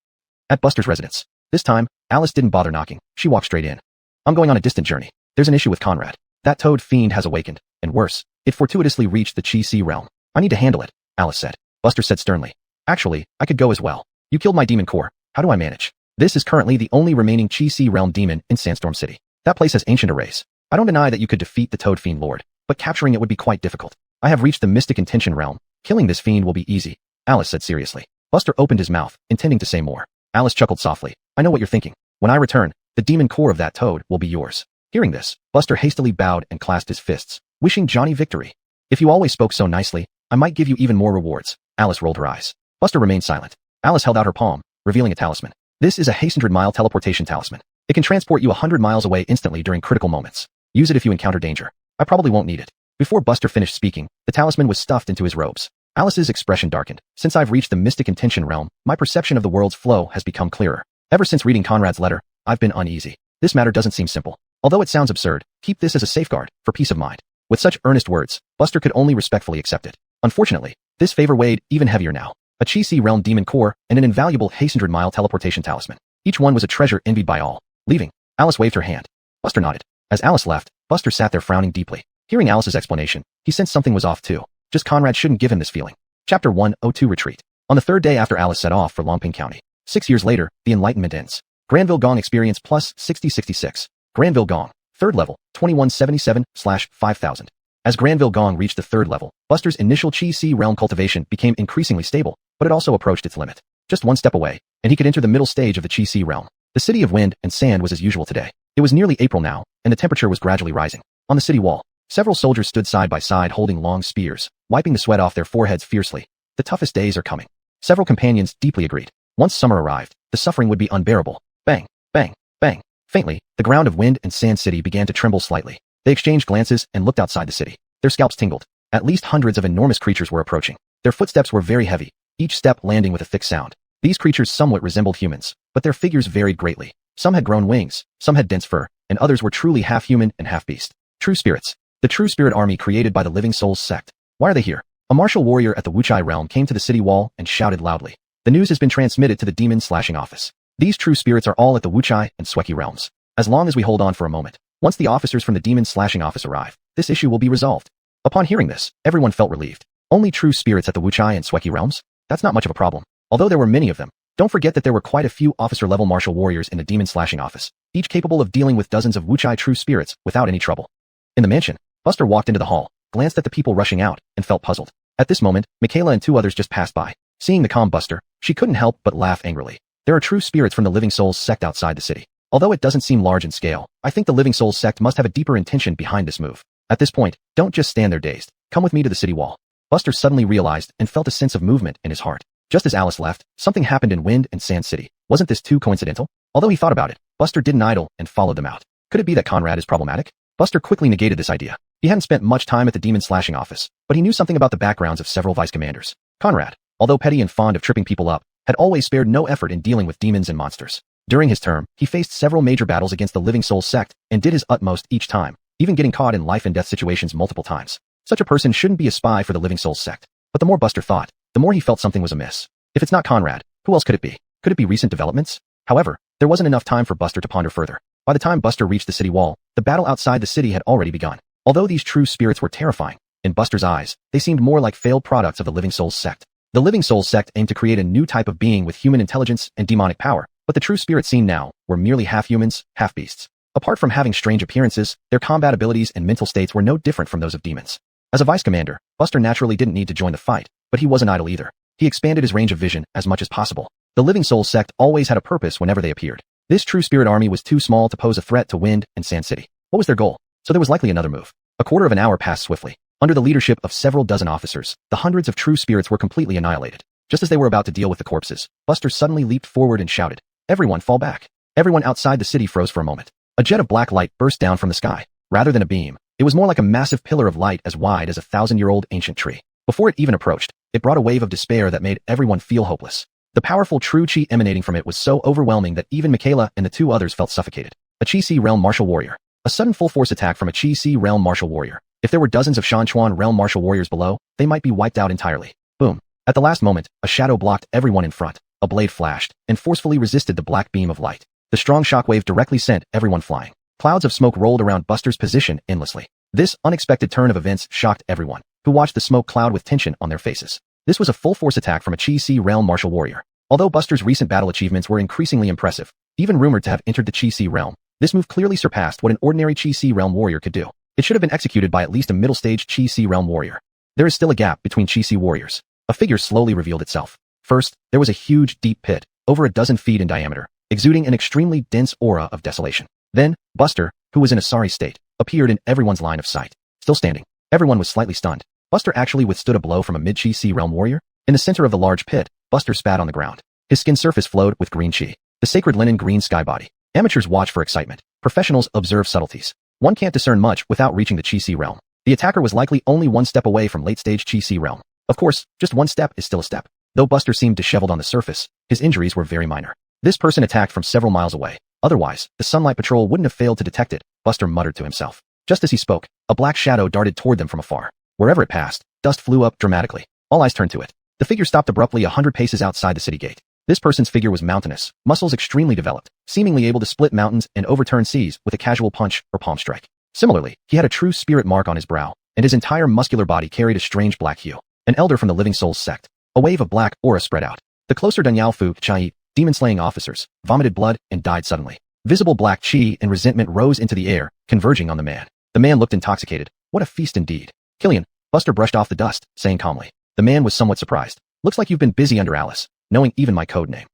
At Buster's residence. This time, Alice didn't bother knocking. She walked straight in. I'm going on a distant journey. There's an issue with Conrad. That toad fiend has awakened, and worse, it fortuitously reached the Chi Si realm. I need to handle it, Alice said. Buster said sternly. Actually, I could go as well. You killed my demon core. How do I manage? This is currently the only remaining Chi Si realm demon in Sandstorm City. That place has ancient arrays. I don't deny that you could defeat the Toad Fiend Lord, but capturing it would be quite difficult. I have reached the Mystic Intention realm. Killing this fiend will be easy, Alice said seriously. Buster opened his mouth, intending to say more. Alice chuckled softly. I know what you're thinking. When I return, the demon core of that toad will be yours. Hearing this, Buster hastily bowed and clasped his fists, wishing Johnny victory. If you always spoke so nicely, I might give you even more rewards. Alice rolled her eyes. Buster remained silent. Alice held out her palm, revealing a talisman. This is a 100-mile teleportation talisman. It can transport you 100 miles away instantly during critical moments. Use it if you encounter danger. I probably won't need it. Before Buster finished speaking, the talisman was stuffed into his robes. Alice's expression darkened. Since I've reached the Mystic Intention realm, my perception of the world's flow has become clearer. Ever since reading Conrad's letter, I've been uneasy. This matter doesn't seem simple. Although it sounds absurd, keep this as a safeguard, for peace of mind. With such earnest words, Buster could only respectfully accept it. Unfortunately, this favor weighed even heavier now. A Chi Si realm demon core and an invaluable 100-mile teleportation talisman. Each one was a treasure envied by all. Leaving, Alice waved her hand. Buster nodded. As Alice left, Buster sat there frowning deeply. Hearing Alice's explanation, he sensed something was off too. Just Conrad shouldn't give him this feeling. Chapter 102 Retreat. On the 3rd day after Alice set off for Longping County. 6 years later, the Enlightenment ends. Granville Gong experience plus 6066. Granville Gong, 3rd level, 2177/5000. As Granville Gong reached the 3rd level, Buster's initial Chi Si realm cultivation became increasingly stable, but it also approached its limit. Just one step away, and he could enter the middle stage of the Chi Si realm. The city of wind and sand was as usual today. It was nearly April now, and the temperature was gradually rising. On the city wall, several soldiers stood side by side holding long spears, wiping the sweat off their foreheads fiercely. The toughest days are coming. Several companions deeply agreed. Once summer arrived, the suffering would be unbearable. Bang, bang, bang. Faintly, the ground of Wind and Sand City began to tremble slightly. They exchanged glances and looked outside the city. Their scalps tingled. At least hundreds of enormous creatures were approaching. Their footsteps were very heavy, each step landing with a thick sound. These creatures somewhat resembled humans, but their figures varied greatly. Some had grown wings, some had dense fur, and others were truly half human and half beast. True spirits. The True Spirit Army created by the Living Souls sect. Why are they here? A martial warrior at the Wuchai realm came to the city wall and shouted loudly. The news has been transmitted to the demon slashing office. These true spirits are all at the Wuchai and Sweki realms. As long as we hold on for a moment, once the officers from the demon slashing office arrive, this issue will be resolved. Upon hearing this, everyone felt relieved. Only true spirits at the Wuchai and Sweki realms? That's not much of a problem. Although there were many of them, don't forget that there were quite a few officer-level martial warriors in the demon slashing office, each capable of dealing with dozens of Wuchai true spirits without any trouble. In the mansion, Buster walked into the hall, glanced at the people rushing out, and felt puzzled. At this moment, Michaela and two others just passed by. Seeing the calm Buster, she couldn't help but laugh angrily. There are true spirits from the Living Souls sect outside the city. Although it doesn't seem large in scale, I think the Living Souls sect must have a deeper intention behind this move. At this point, don't just stand there dazed. Come with me to the city wall. Buster suddenly realized and felt a sense of movement in his heart. Just as Alice left, something happened in Wind and Sand City. Wasn't this too coincidental? Although he thought about it, Buster didn't idle and followed them out. Could it be that Conrad is problematic? Buster quickly negated this idea. He hadn't spent much time at the demon slashing office, but he knew something about the backgrounds of several vice commanders. Conrad, although petty and fond of tripping people up, had always spared no effort in dealing with demons and monsters. During his term, he faced several major battles against the Living Souls sect and did his utmost each time, even getting caught in life and death situations multiple times. Such a person shouldn't be a spy for the Living Souls sect. But the more Buster thought, the more he felt something was amiss. If it's not Conrad, who else could it be? Could it be recent developments? However, there wasn't enough time for Buster to ponder further. By the time Buster reached the city wall, the battle outside the city had already begun. Although these true spirits were terrifying, in Buster's eyes, they seemed more like failed products of the Living Souls sect. The Living Souls sect aimed to create a new type of being with human intelligence and demonic power, but the true spirits seen now were merely half humans, half beasts. Apart from having strange appearances, their combat abilities and mental states were no different from those of demons. As a vice commander, Buster naturally didn't need to join the fight, but he wasn't idle either. He expanded his range of vision as much as possible. The Living Souls sect always had a purpose whenever they appeared. This true spirit army was too small to pose a threat to Wind and Sand City. What was their goal? So there was likely another move. A quarter of an hour passed swiftly. Under the leadership of several dozen officers, the hundreds of true spirits were completely annihilated. Just as they were about to deal with the corpses, Buster suddenly leaped forward and shouted, "Everyone fall back." Everyone outside the city froze for a moment. A jet of black light burst down from the sky. Rather than a beam, it was more like a massive pillar of light as wide as a 1,000-year-old ancient tree. Before it even approached, it brought a wave of despair that made everyone feel hopeless. The powerful true chi emanating from it was so overwhelming that even Michaela and the two others felt suffocated. A Chi Si realm martial warrior. A sudden full-force attack from a Chi Si realm martial warrior. If there were dozens of Shanchuan realm martial warriors below, they might be wiped out entirely. Boom. At the last moment, a shadow blocked everyone in front. A blade flashed and forcefully resisted the black beam of light. The strong shockwave directly sent everyone flying. Clouds of smoke rolled around Buster's position endlessly. This unexpected turn of events shocked everyone, who watched the smoke cloud with tension on their faces. This was a full-force attack from a Chi Si realm martial warrior. Although Buster's recent battle achievements were increasingly impressive, even rumored to have entered the Chi Si realm, this move clearly surpassed what an ordinary Chi Si realm warrior could do. It should have been executed by at least a middle-stage Chi Si realm warrior. There is still a gap between Chi Si warriors. A figure slowly revealed itself. First, there was a huge, deep pit, over a dozen feet in diameter, exuding an extremely dense aura of desolation. Then, Buster, who was in a sorry state, appeared in everyone's line of sight. Still standing, everyone was slightly stunned. Buster actually withstood a blow from a mid-Chi Si realm warrior. In the center of the large pit, Buster spat on the ground. His skin surface flowed with green chi, the sacred linen green sky body. Amateurs watch for excitement. Professionals observe subtleties. One can't discern much without reaching the Chi Si realm. The attacker was likely only one step away from late-stage Chi Si realm. Of course, just one step is still a step. Though Buster seemed disheveled on the surface, his injuries were very minor. This person attacked from several miles away. Otherwise, the Sunlight Patrol wouldn't have failed to detect it, Buster muttered to himself. Just as he spoke, a black shadow darted toward them from afar. Wherever it passed, dust flew up dramatically. All eyes turned to it. The figure stopped abruptly 100 paces outside the city gate. This person's figure was mountainous, muscles extremely developed, seemingly able to split mountains and overturn seas with a casual punch or palm strike. Similarly, he had a true spirit mark on his brow, and his entire muscular body carried a strange black hue. An elder from the Living Souls sect. A wave of black aura spread out. The closer Danyao Fu, Chai, demon-slaying officers, vomited blood and died suddenly. Visible black chi and resentment rose into the air, converging on the man. The man looked intoxicated. What a feast indeed. Killian, Buster brushed off the dust, saying calmly. The man was somewhat surprised. Looks like you've been busy under Alice, knowing even my code name.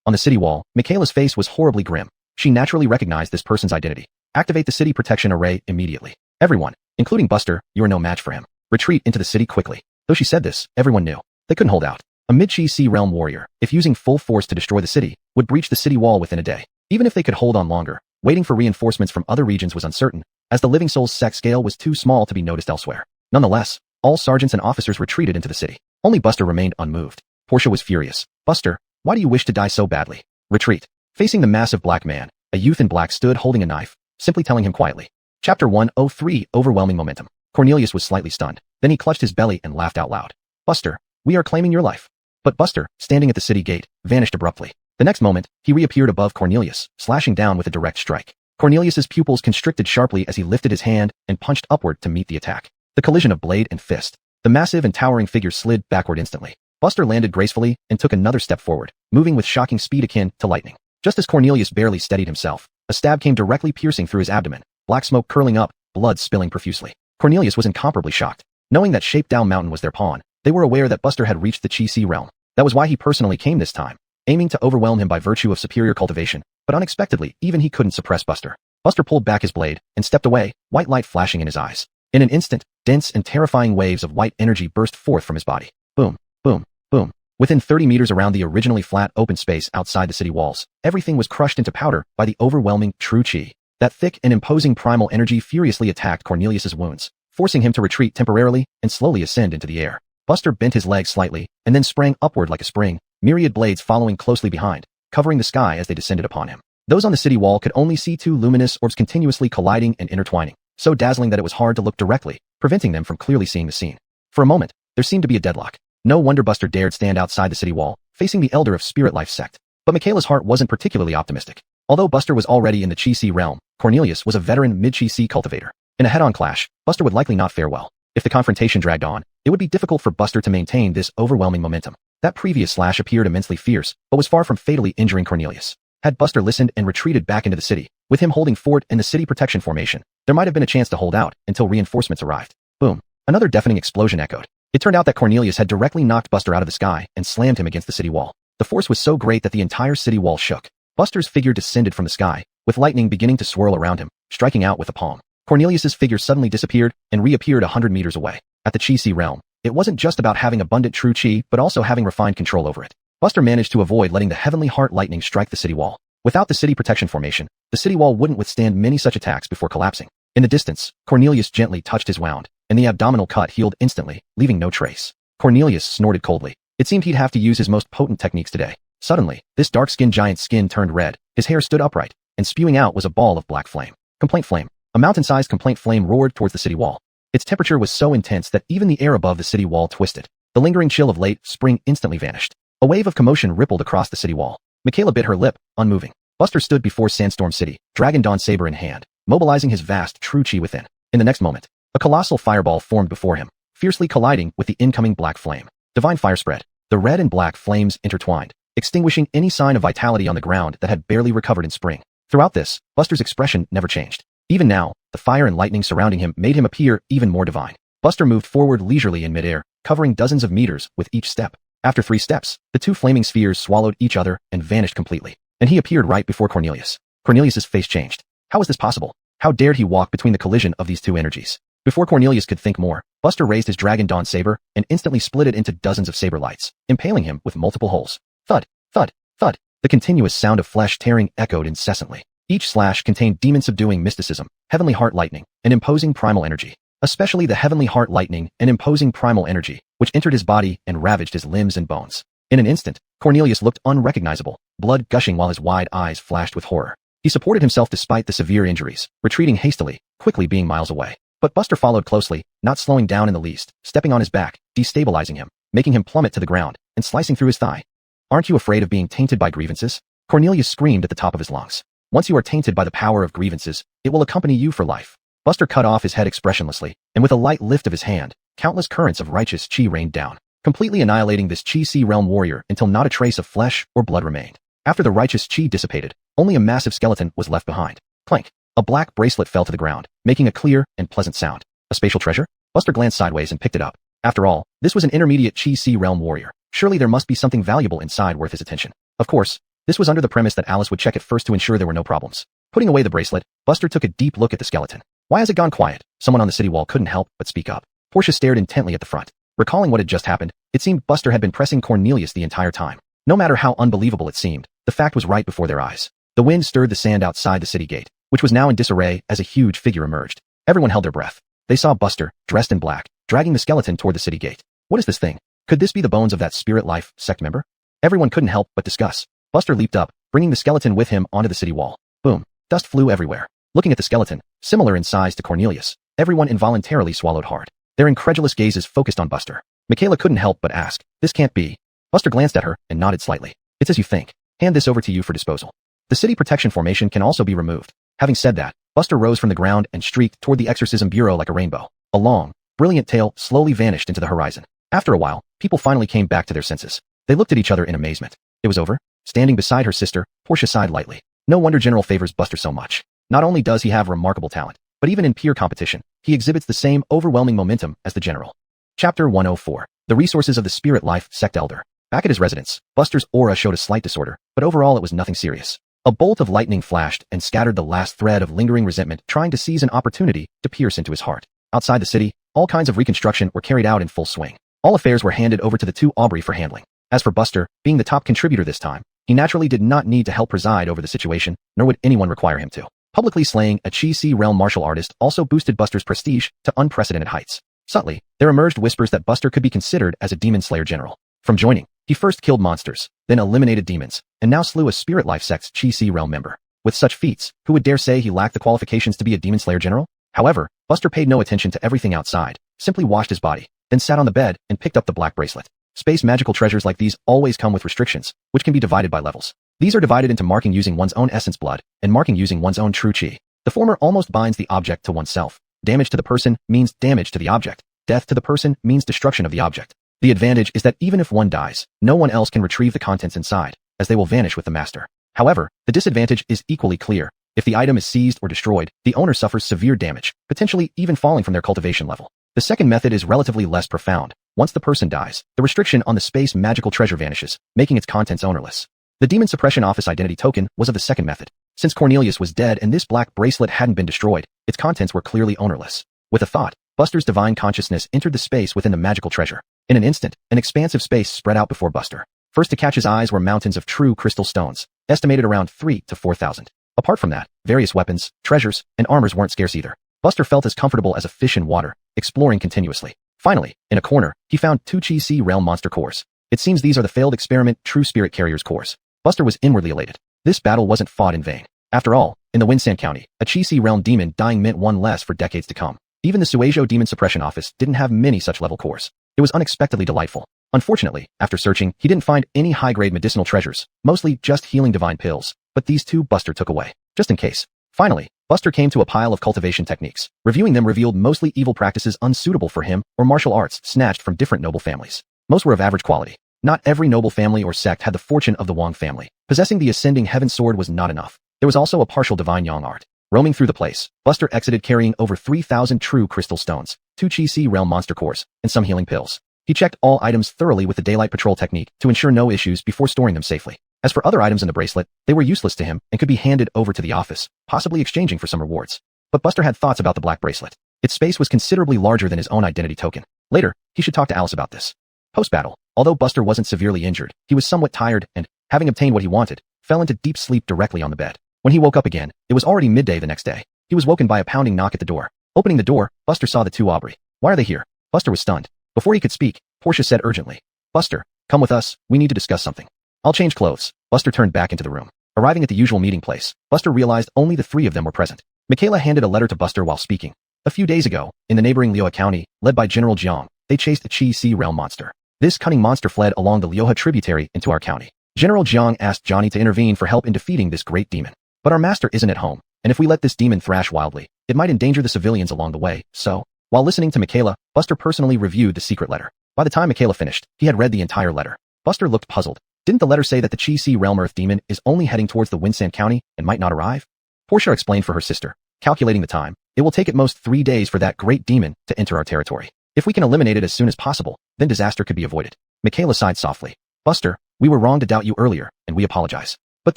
On the city wall, Michaela's face was horribly grim. She naturally recognized this person's identity. Activate the city protection array immediately. Everyone, including Buster, you are no match for him. Retreat into the city quickly. Though she said this, everyone knew. They couldn't hold out. A mid-Chi Si realm warrior, if using full force to destroy the city, would breach the city wall within a day. Even if they could hold on longer, waiting for reinforcements from other regions was uncertain, as the Living Souls sect scale was too small to be noticed elsewhere. Nonetheless, All sergeants and officers retreated into the city. Only Buster remained unmoved. Portia was furious. "Buster, why do you wish to die so badly? Retreat." Facing the massive black man, a youth in black stood holding a knife, simply telling him quietly. Chapter 103, Overwhelming Momentum. Cornelius was slightly stunned. Then he clutched his belly and laughed out loud. "Buster, we are claiming your life." But Buster, standing at the city gate, vanished abruptly. The next moment, he reappeared above Cornelius, slashing down with a direct strike. Cornelius's pupils constricted sharply as he lifted his hand and punched upward to meet the attack. The collision of blade and fist. The massive and towering figure slid backward instantly. Buster landed gracefully and took another step forward, moving with shocking speed akin to lightning. Just as Cornelius barely steadied himself, a stab came directly piercing through his abdomen, black smoke curling up, blood spilling profusely. Cornelius was incomparably shocked. Knowing that Shape-Down Mountain was their pawn, they were aware that Buster had reached the Chi-Si realm. That was why he personally came this time, aiming to overwhelm him by virtue of superior cultivation, but unexpectedly, even he couldn't suppress Buster. Buster pulled back his blade and stepped away, white light flashing in his eyes. In an instant, dense and terrifying waves of white energy burst forth from his body. Boom, boom, boom. Within 30 meters around the originally flat open space outside the city walls, everything was crushed into powder by the overwhelming true Chi. That thick and imposing primal energy furiously attacked Cornelius's wounds, forcing him to retreat temporarily and slowly ascend into the air. Buster bent his legs slightly and then sprang upward like a spring, myriad blades following closely behind, covering the sky as they descended upon him. Those on the city wall could only see two luminous orbs continuously colliding and intertwining, so dazzling that it was hard to look directly, preventing them from clearly seeing the scene. For a moment, there seemed to be a deadlock. No wonder Buster dared stand outside the city wall, facing the Elder of Spirit Life sect. But Michaela's heart wasn't particularly optimistic. Although Buster was already in the Chi-Si realm, Cornelius was a veteran mid-Chi-Si cultivator. In a head-on clash, Buster would likely not fare well. If the confrontation dragged on, it would be difficult for Buster to maintain this overwhelming momentum. That previous slash appeared immensely fierce, but was far from fatally injuring Cornelius. Had Buster listened and retreated back into the city, with him holding fort in the city protection formation, there might have been a chance to hold out until reinforcements arrived. Boom. Another deafening explosion echoed. It turned out that Cornelius had directly knocked Buster out of the sky and slammed him against the city wall. The force was so great that the entire city wall shook. Buster's figure descended from the sky, with lightning beginning to swirl around him, striking out with a palm. Cornelius's figure suddenly disappeared and reappeared 100 meters away. At the Chi-Si realm, it wasn't just about having abundant true Chi, but also having refined control over it. Buster managed to avoid letting the heavenly heart lightning strike the city wall. Without the city protection formation, the city wall wouldn't withstand many such attacks before collapsing. In the distance, Cornelius gently touched his wound, and the abdominal cut healed instantly, leaving no trace. Cornelius snorted coldly. It seemed he'd have to use his most potent techniques today. Suddenly, this dark-skinned giant's skin turned red, his hair stood upright, and spewing out was a ball of black flame. Complaint flame. A mountain-sized complaint flame roared towards the city wall. Its temperature was so intense that even the air above the city wall twisted. The lingering chill of late spring instantly vanished. A wave of commotion rippled across the city wall. Michaela bit her lip, unmoving. Buster stood before Sandstorm City, Dragon Dawn saber in hand, mobilizing his vast true Chi within. In the next moment, a colossal fireball formed before him, fiercely colliding with the incoming black flame. Divine fire spread. The red and black flames intertwined, extinguishing any sign of vitality on the ground that had barely recovered in spring. Throughout this, Buster's expression never changed. Even now, the fire and lightning surrounding him made him appear even more divine. Buster moved forward leisurely in midair, covering dozens of meters with each step. After 3 steps, the 2 flaming spheres swallowed each other and vanished completely. And he appeared right before Cornelius. Cornelius's face changed. How was this possible? How dared he walk between the collision of these 2 energies? Before Cornelius could think more, Buster raised his Dragon Dawn saber and instantly split it into dozens of saber lights, impaling him with multiple holes. Thud, thud, thud. The continuous sound of flesh tearing echoed incessantly. Each slash contained demon-subduing mysticism, heavenly heart lightning, and imposing primal energy. Especially the heavenly heart lightning and imposing primal energy, which entered his body and ravaged his limbs and bones. In an instant, Cornelius looked unrecognizable, blood gushing while his wide eyes flashed with horror. He supported himself despite the severe injuries, retreating hastily, quickly being miles away. But Buster followed closely, not slowing down in the least, stepping on his back, destabilizing him, making him plummet to the ground, and slicing through his thigh. Aren't you afraid of being tainted by grievances? Cornelius screamed at the top of his lungs. Once you are tainted by the power of grievances, it will accompany you for life. Buster cut off his head expressionlessly, and with a light lift of his hand, countless currents of righteous chi rained down, completely annihilating this Chi-Si realm warrior until not a trace of flesh or blood remained. After the righteous chi dissipated, only a massive skeleton was left behind. Clank. A black bracelet fell to the ground, making a clear and pleasant sound. A spatial treasure? Buster glanced sideways and picked it up. After all, this was an intermediate Chi-Si realm warrior. Surely there must be something valuable inside worth his attention. Of course, this was under the premise that Alice would check it first to ensure there were no problems. Putting away the bracelet, Buster took a deep look at the skeleton. Why has it gone quiet? Someone on the city wall couldn't help but speak up. Portia stared intently at the front. Recalling what had just happened, it seemed Buster had been pressing Cornelius the entire time. No matter how unbelievable it seemed, the fact was right before their eyes. The wind stirred the sand outside the city gate, which was now in disarray as a huge figure emerged. Everyone held their breath. They saw Buster, dressed in black, dragging the skeleton toward the city gate. What is this thing? Could this be the bones of that spirit life sect member? Everyone couldn't help but discuss. Buster leaped up, bringing the skeleton with him onto the city wall. Boom. Dust flew everywhere. Looking at the skeleton, similar in size to Cornelius, everyone involuntarily swallowed hard. Their incredulous gazes focused on Buster. Michaela couldn't help but ask, "This can't be." Buster glanced at her and nodded slightly. "It's as you think. Hand this over to you for disposal." The city protection formation can also be removed. Having said that, Buster rose from the ground and streaked toward the exorcism bureau like a rainbow. A long, brilliant tail slowly vanished into the horizon. After a while, people finally came back to their senses. They looked at each other in amazement. It was over. Standing beside her sister, Portia sighed lightly. No wonder General favors Buster so much. Not only does he have remarkable talent, but even in peer competition, he exhibits the same overwhelming momentum as the general. Chapter 104. The Resources of the Spirit Life Sect Elder. Back at his residence, Buster's aura showed a slight disorder, but overall it was nothing serious. A bolt of lightning flashed and scattered the last thread of lingering resentment, trying to seize an opportunity to pierce into his heart. Outside the city, all kinds of reconstruction were carried out in full swing. All affairs were handed over to the two Aubrey for handling. As for Buster, being the top contributor this time, he naturally did not need to help preside over the situation, nor would anyone require him to. Publicly slaying a Chi Si realm martial artist also boosted Buster's prestige to unprecedented heights. Subtly, there emerged whispers that Buster could be considered as a demon slayer general. From joining, he first killed monsters, then eliminated demons, and now slew a spirit life sect's Chi Si realm member. With such feats, who would dare say he lacked the qualifications to be a demon slayer general? However, Buster paid no attention to everything outside, simply washed his body, then sat on the bed and picked up the black bracelet. Space magical treasures like these always come with restrictions, which can be divided by levels. These are divided into marking using one's own essence blood, and marking using one's own true chi. The former almost binds the object to oneself. Damage to the person means damage to the object. Death to the person means destruction of the object. The advantage is that even if one dies, no one else can retrieve the contents inside, as they will vanish with the master. However, the disadvantage is equally clear. If the item is seized or destroyed, the owner suffers severe damage, potentially even falling from their cultivation level. The second method is relatively less profound. Once the person dies, the restriction on the space magical treasure vanishes, making its contents ownerless. The Demon Suppression Office identity token was of the second method. Since Cornelius was dead and this black bracelet hadn't been destroyed, its contents were clearly ownerless. With a thought, Buster's divine consciousness entered the space within the magical treasure. In an instant, an expansive space spread out before Buster. First to catch his eyes were mountains of true crystal stones, estimated around 3,000 to 4,000. Apart from that, various weapons, treasures, and armors weren't scarce either. Buster felt as comfortable as a fish in water, exploring continuously. Finally, in a corner, he found two Chi Si realm monster cores. It seems these are the failed experiment True Spirit Carrier's cores. Buster was inwardly elated. This battle wasn't fought in vain. After all, in the Winsand County, a Chi Si realm demon dying meant one less for decades to come. Even the Suejo Demon Suppression Office didn't have many such level cores. It was unexpectedly delightful. Unfortunately, after searching, he didn't find any high-grade medicinal treasures, mostly just healing divine pills, but these two Buster took away, just in case. Finally, Buster came to a pile of cultivation techniques. Reviewing them revealed mostly evil practices unsuitable for him or martial arts snatched from different noble families. Most were of average quality. Not every noble family or sect had the fortune of the Wong family. Possessing the Ascending Heaven Sword was not enough. There was also a partial divine Yang art. Roaming through the place, Buster exited carrying over 3,000 true crystal stones, 2 Chi Si realm monster cores, and some healing pills. He checked all items thoroughly with the daylight patrol technique to ensure no issues before storing them safely. As for other items in the bracelet, they were useless to him and could be handed over to the office, possibly exchanging for some rewards. But Buster had thoughts about the black bracelet. Its space was considerably larger than his own identity token. Later, he should talk to Alice about this. Post-battle, although Buster wasn't severely injured, he was somewhat tired and, having obtained what he wanted, fell into deep sleep directly on the bed. When he woke up again, it was already midday the next day. He was woken by a pounding knock at the door. Opening the door, Buster saw the two Aubrey. "Why are they here?" Buster was stunned. Before he could speak, Portia said urgently, "Buster, come with us, we need to discuss something." "I'll change clothes." Buster turned back into the room. Arriving at the usual meeting place, Buster realized only the three of them were present. Michaela handed a letter to Buster while speaking. A few days ago, in the neighboring Lioha County, led by General Jiang, they chased a Chi Si realm monster. This cunning monster fled along the Lioha tributary into our county. General Jiang asked Johnny to intervene for help in defeating this great demon. But our master isn't at home, and if we let this demon thrash wildly, it might endanger the civilians along the way, so... While listening to Michaela, Buster personally reviewed the secret letter. By the time Michaela finished, he had read the entire letter. Buster looked puzzled. Didn't the letter say that the Chi Si realm earth demon is only heading towards the Winsand County and might not arrive? Portia explained for her sister. Calculating the time, it will take at most 3 days for that great demon to enter our territory. If we can eliminate it as soon as possible, then disaster could be avoided. Michaela sighed softly. "Buster, we were wrong to doubt you earlier, and we apologize. But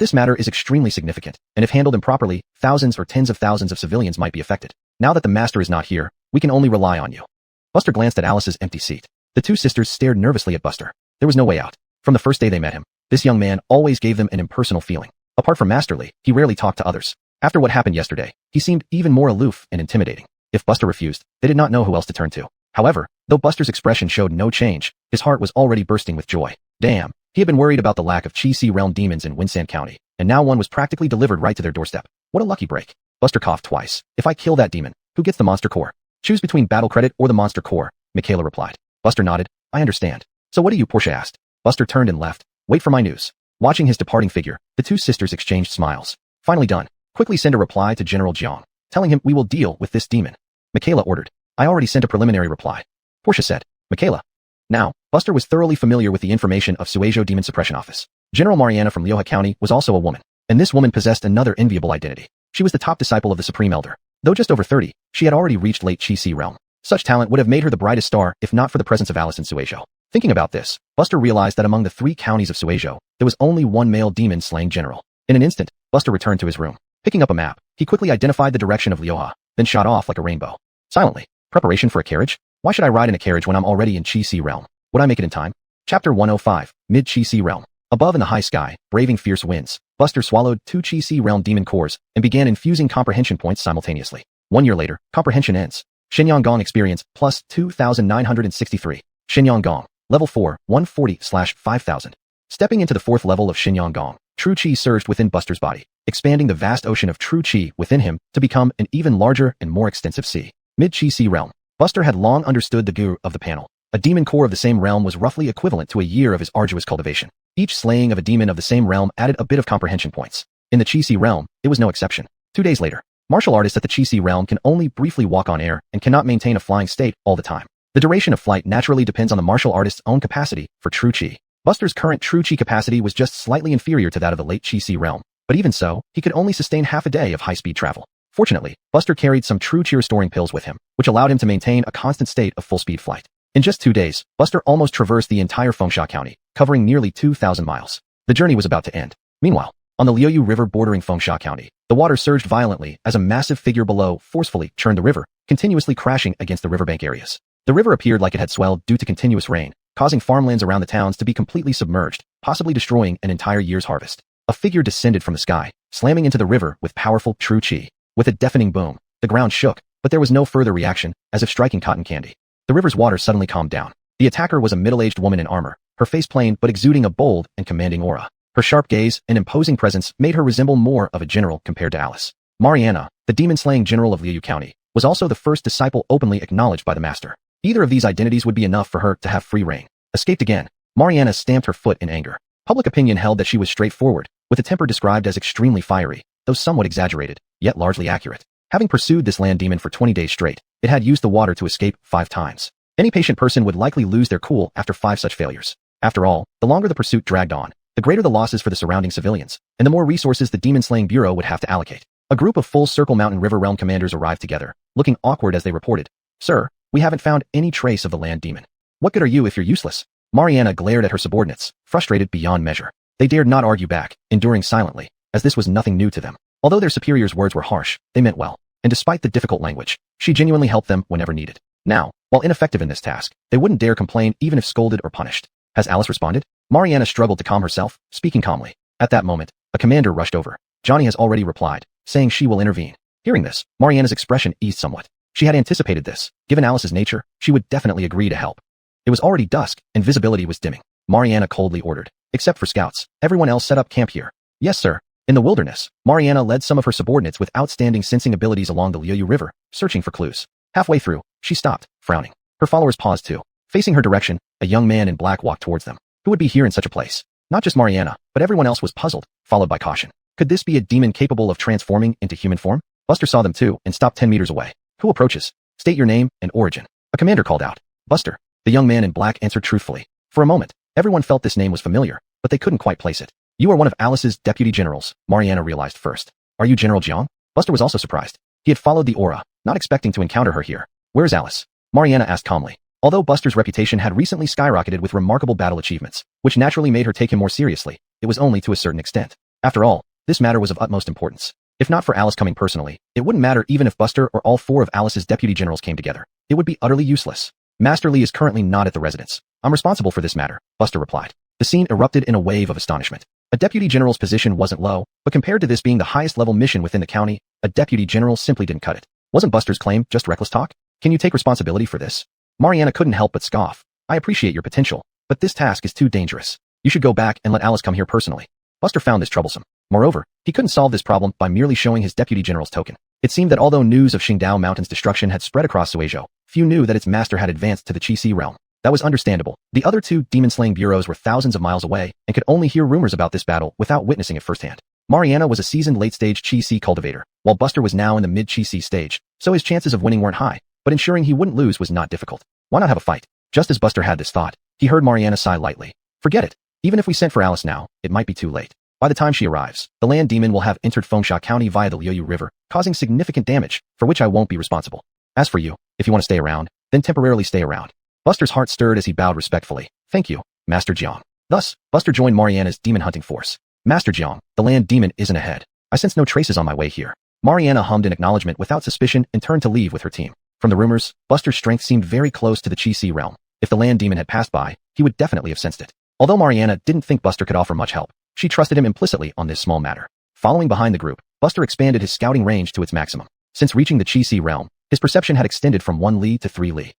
this matter is extremely significant, and if handled improperly, thousands or tens of thousands of civilians might be affected. Now that the master is not here, we can only rely on you." Buster glanced at Alice's empty seat. The two sisters stared nervously at Buster. There was no way out. From the first day they met him, this young man always gave them an impersonal feeling. Apart from Masterly, he rarely talked to others. After what happened yesterday, he seemed even more aloof and intimidating. If Buster refused, they did not know who else to turn to. However, Though Buster's expression showed no change, his heart was already bursting with joy. Damn, he had been worried about the lack of Chi Si realm demons in Winsand County, and now one was practically delivered right to their doorstep. What a lucky break. Buster coughed twice. If I kill that demon, who gets the monster core? Choose between battle credit or the monster core, Michaela replied. Buster nodded. I understand. So what do you, Portia asked. Buster turned and left. Wait for my news. Watching his departing figure, the two sisters exchanged smiles. Finally done. Quickly send a reply to General Jiang, telling him we will deal with this demon. Michaela ordered. I already sent a preliminary reply. Portia said. Michaela. Now, Buster was thoroughly familiar with the information of Suejo Demon Suppression Office. General Mariana from Lioha County was also a woman, and this woman possessed another enviable identity. She was the top disciple of the Supreme Elder. Though just over 30, she had already reached late Chi Si realm. Such talent would have made her the brightest star if not for the presence of Alice in Suejo. Thinking about this, Buster realized that among the 3 counties of Suejo, there was only one male demon-slaying general. In an instant, Buster returned to his room. Picking up a map, he quickly identified the direction of Lioha, then shot off like a rainbow. Silently. Preparation for a carriage? Why should I ride in a carriage when I'm already in Chi Si realm? Would I make it in time? Chapter 105, Mid Chi Si realm. Above in the high sky, braving fierce winds, Buster swallowed 2 Chi Si realm demon cores and began infusing comprehension points simultaneously. 1 year later, comprehension ends. Shenyang Gong experience plus 2,963. Shenyang Gong, level 4, 140/5000. Stepping into the 4th level of Shenyang Gong, true Chi surged within Buster's body, expanding the vast ocean of true Chi within him to become an even larger and more extensive sea. Mid Chi Si realm. Buster had long understood the guru of the panel. A demon core of the same realm was roughly equivalent to a year of his arduous cultivation. Each slaying of a demon of the same realm added a bit of comprehension points. In the Chi Si realm, it was no exception. 2 days later, martial artists at the Chi Si realm can only briefly walk on air and cannot maintain a flying state all the time. The duration of flight naturally depends on the martial artist's own capacity for true Chi. Buster's current true Chi capacity was just slightly inferior to that of the late Chi Si realm, but even so, he could only sustain half a day of high-speed travel. Fortunately, Buster carried some true Chi restoring pills with him, which allowed him to maintain a constant state of full-speed flight. In just 2 days, Buster almost traversed the entire Fengsha County, covering nearly 2,000 miles. The journey was about to end. Meanwhile, on the Liuyu River bordering Fengsha County, the water surged violently as a massive figure below forcefully churned the river, continuously crashing against the riverbank areas. The river appeared like it had swelled due to continuous rain, causing farmlands around the towns to be completely submerged, possibly destroying an entire year's harvest. A figure descended from the sky, slamming into the river with powerful true Chi. With a deafening boom, the ground shook, but there was no further reaction, as if striking cotton candy. The river's water suddenly calmed down. The attacker was a middle-aged woman in armor, her face plain but exuding a bold and commanding aura. Her sharp gaze and imposing presence made her resemble more of a general compared to Alice. Mariana, the demon-slaying general of Liuyu County, was also the first disciple openly acknowledged by the master. Either of these identities would be enough for her to have free reign. Escaped again. Mariana stamped her foot in anger. Public opinion held that she was straightforward, with a temper described as extremely fiery, though somewhat exaggerated, yet largely accurate. Having pursued this land demon for 20 days straight, it had used the water to escape 5 times. Any patient person would likely lose their cool after 5 such failures. After all, the longer the pursuit dragged on, the greater the losses for the surrounding civilians, and the more resources the demon-slaying bureau would have to allocate. A group of full Circle Mountain River Realm commanders arrived together, looking awkward as they reported. Sir, we haven't found any trace of the land demon. What good are you if you're useless? Mariana glared at her subordinates, frustrated beyond measure. They dared not argue back, enduring silently, as this was nothing new to them. Although their superiors' words were harsh, they meant well, and despite the difficult language, she genuinely helped them whenever needed. Now, while ineffective in this task, they wouldn't dare complain even if scolded or punished. Has Alice responded? Mariana struggled to calm herself, speaking calmly. At that moment, a commander rushed over. Johnny has already replied, saying she will intervene. Hearing this, Mariana's expression eased somewhat. She had anticipated this. Given Alice's nature, she would definitely agree to help. It was already dusk, and visibility was dimming. Mariana coldly ordered. Except for scouts, everyone else set up camp here. Yes, sir. In the wilderness, Mariana led some of her subordinates with outstanding sensing abilities along the Liuyu River, searching for clues. Halfway through, she stopped, frowning. Her followers paused too. Facing her direction, a young man in black walked towards them. Who would be here in such a place? Not just Mariana, but everyone else was puzzled, followed by caution. Could this be a demon capable of transforming into human form? Buster saw them too and stopped 10 meters away. Who approaches? State your name and origin. A commander called out. Buster. The young man in black answered truthfully. For a moment, everyone felt this name was familiar, but they couldn't quite place it. You are one of Alice's deputy generals, Mariana realized first. Are you General Jiang? Buster was also surprised. He had followed the aura, not expecting to encounter her here. Where's Alice? Mariana asked calmly. Although Buster's reputation had recently skyrocketed with remarkable battle achievements, which naturally made her take him more seriously, it was only to a certain extent. After all, this matter was of utmost importance. If not for Alice coming personally, it wouldn't matter even if Buster or all 4 of Alice's deputy generals came together. It would be utterly useless. Master Li is currently not at the residence. I'm responsible for this matter, Buster replied. The scene erupted in a wave of astonishment. A deputy general's position wasn't low, but compared to this being the highest level mission within the county, a deputy general simply didn't cut it. Wasn't Buster's claim just reckless talk? Can you take responsibility for this? Mariana couldn't help but scoff. I appreciate your potential, but this task is too dangerous. You should go back and let Alice come here personally. Buster found this troublesome. Moreover, he couldn't solve this problem by merely showing his deputy general's token. It seemed that although news of Qingdao Mountain's destruction had spread across Suizhou, few knew that its master had advanced to the Qixi realm. That was understandable. The other two demon-slaying bureaus were thousands of miles away and could only hear rumors about this battle without witnessing it firsthand. Mariana was a seasoned late-stage Qixi cultivator, while Buster was now in the mid-Qixi stage, so his chances of winning weren't high, but ensuring he wouldn't lose was not difficult. Why not have a fight? Just as Buster had this thought, he heard Mariana sigh lightly. Forget it. Even if we sent for Alice now, it might be too late. By the time she arrives, the land demon will have entered Fengsha County via the Liuyu River, causing significant damage, for which I won't be responsible. As for you, if you want to stay around, then temporarily stay around. Buster's heart stirred as he bowed respectfully. Thank you, Master Jiang. Thus, Buster joined Mariana's demon hunting force. Master Jiang, the land demon isn't ahead. I sense no traces on my way here. Mariana hummed in acknowledgement without suspicion and turned to leave with her team. From the rumors, Buster's strength seemed very close to the Qixi realm. If the land demon had passed by, he would definitely have sensed it. Although Mariana didn't think Buster could offer much help, she trusted him implicitly on this small matter. Following behind the group, Buster expanded his scouting range to its maximum. Since reaching the Qixi realm, his perception had extended from 1 li to 3 li.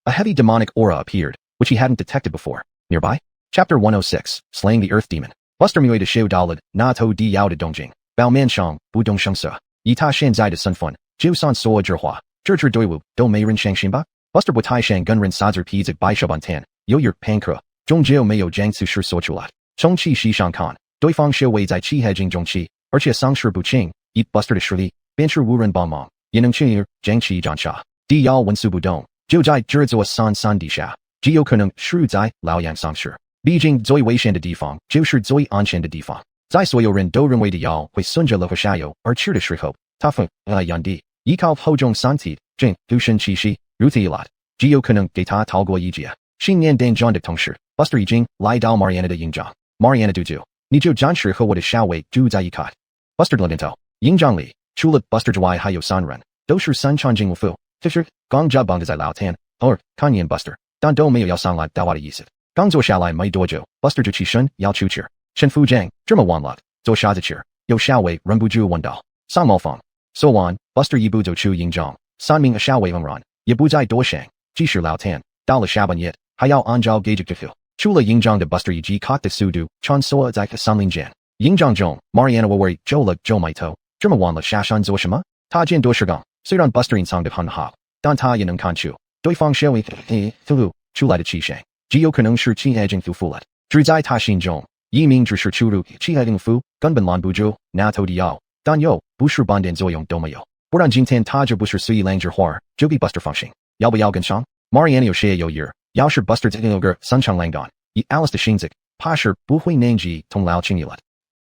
A heavy demonic aura appeared, which he hadn't detected before. Nearby? Chapter 106, Slaying the Earth Demon. Buster Mui de Xiu Dalid, Na To Di Yao de Dongjing, Bao Man Shang, Bu Dong Sheng Se, Yi Ta Shan Zai de Sun Fun, Jiu San Soa Zhihua, Zhi Doiwu, Do Mei Rin Shang Xinba, Buster Butai Shang Gunrin Sazer P Zig Bai Shaban Tan, Yo Yer Pankra, Zhong Jiu Mei Yo Jiang Su Shi Sochulat, Chong Qi Shi Shang Kan, Doi Fang Xiu Wei Zai Qi He Jing Zhong Qi, Erchia Sang Shi Bu Qing, Yi Buster de Shili, Ban Shi Wu Ren Bong Mong, Yineng Qi Jiang Qi Zhan Sha, Di Yao Wen Su Bu Dong, Jiu Zai Zhizuo San San Di Sha, Jiu Kunung Shru Zai, Lao Yang Sang Shi, Beijing Zoi Wei Shan de Difang, Jiu Shi Zoi An Shan de Difang, Zai Soyo Ren Do Ren Wei de Yao, Hui Sunja Le Hushayo, Archir de Shri Ho, Ta Feng, Yan Di, Yi Kao Ho Zhong San Ti, Jing, Du Shen Qi Shi, Ru Ti Lot, Jiu Kunung De Ta Tao Guo Yi Jia, Xin Nian Dan Zhan de Tong Shi, Buster Yi Jing, Lai Dao Mariana de Yingzhang, Mariana Du Ju, Ni Jiu Zhan Shi Ho Wo de Xiao Wei, Zhu Zai Yi Kat, Buster Dlendento, Yingzhang Li, Chula Buster Zhuai Hai Yo San Ren, Do Shi Sun Chan Jing Wu Fu, Fisher, Gong Jia Bong de Zai Lao Tan, or, Kanyan Buster, Dan Do Mei Yao Sang Lai Dao Wada Yisit, Gong Zuo Xiao Lai Mai Dojo, Buster Zhu Qi Shun, Yao Chu Chir, Shen Fu Zhang, Zhima Wan Lot, Zuo Sha Zichir, Yo Xiao Wei, Ren Bu Zhu Wan Dao, Sang Mo Feng, So Wan, Buster Yi Bu Zhou Chu Yingzhang, San Ming A Xiao Wei Wen Ran, Yi Bu Zai Do Shang, Ji Shi Lao Tan, Dao Le Shaban Yit, Hayao Anjiao Gajik Jifu, Chula Yingzhang de Buster Yi Ji Kok de Su Du, Chan Soa Zai San Ling Jan, Yingzhang Zhong, Mariana Wawari, Zhou Le, Zhou Mai To, Zhima Wan Le Shashan Zuo Shima, Ta Jian Do Shigang, Suidan Buster Yin Song de Hun Ha, Dan Ta Yin Kan Chu, Doi Fang Xiaoi, Tulu, Chu Lai de Qi Shang, Jiu Kunung Shi Qi He Jing Fu Fulet, Zhu Zai Ta Xin Zhong, Yi Ming Zhi Shi Churu, Qi He Ding Fu, Gunban Lan Bu Zhu, Na To Di Yao, Dan Yo, Bu Shi Ban Dan Zoyong Doma Yo, Bordan Jingtan Ta Zhi Bu Shi Sui Lang Zhi Huar, Jogi Buster Fengxing, Yao Bu Yao Gan Shang, Mariana Yo Xie Yo Yer, Yao Shi Buster Zhigilger, Sun Chang Lang Dan, Yi Alice de Xingzik, Pa Shi, Bu Hui Nang Ji, Tong Lao Qing Yilet,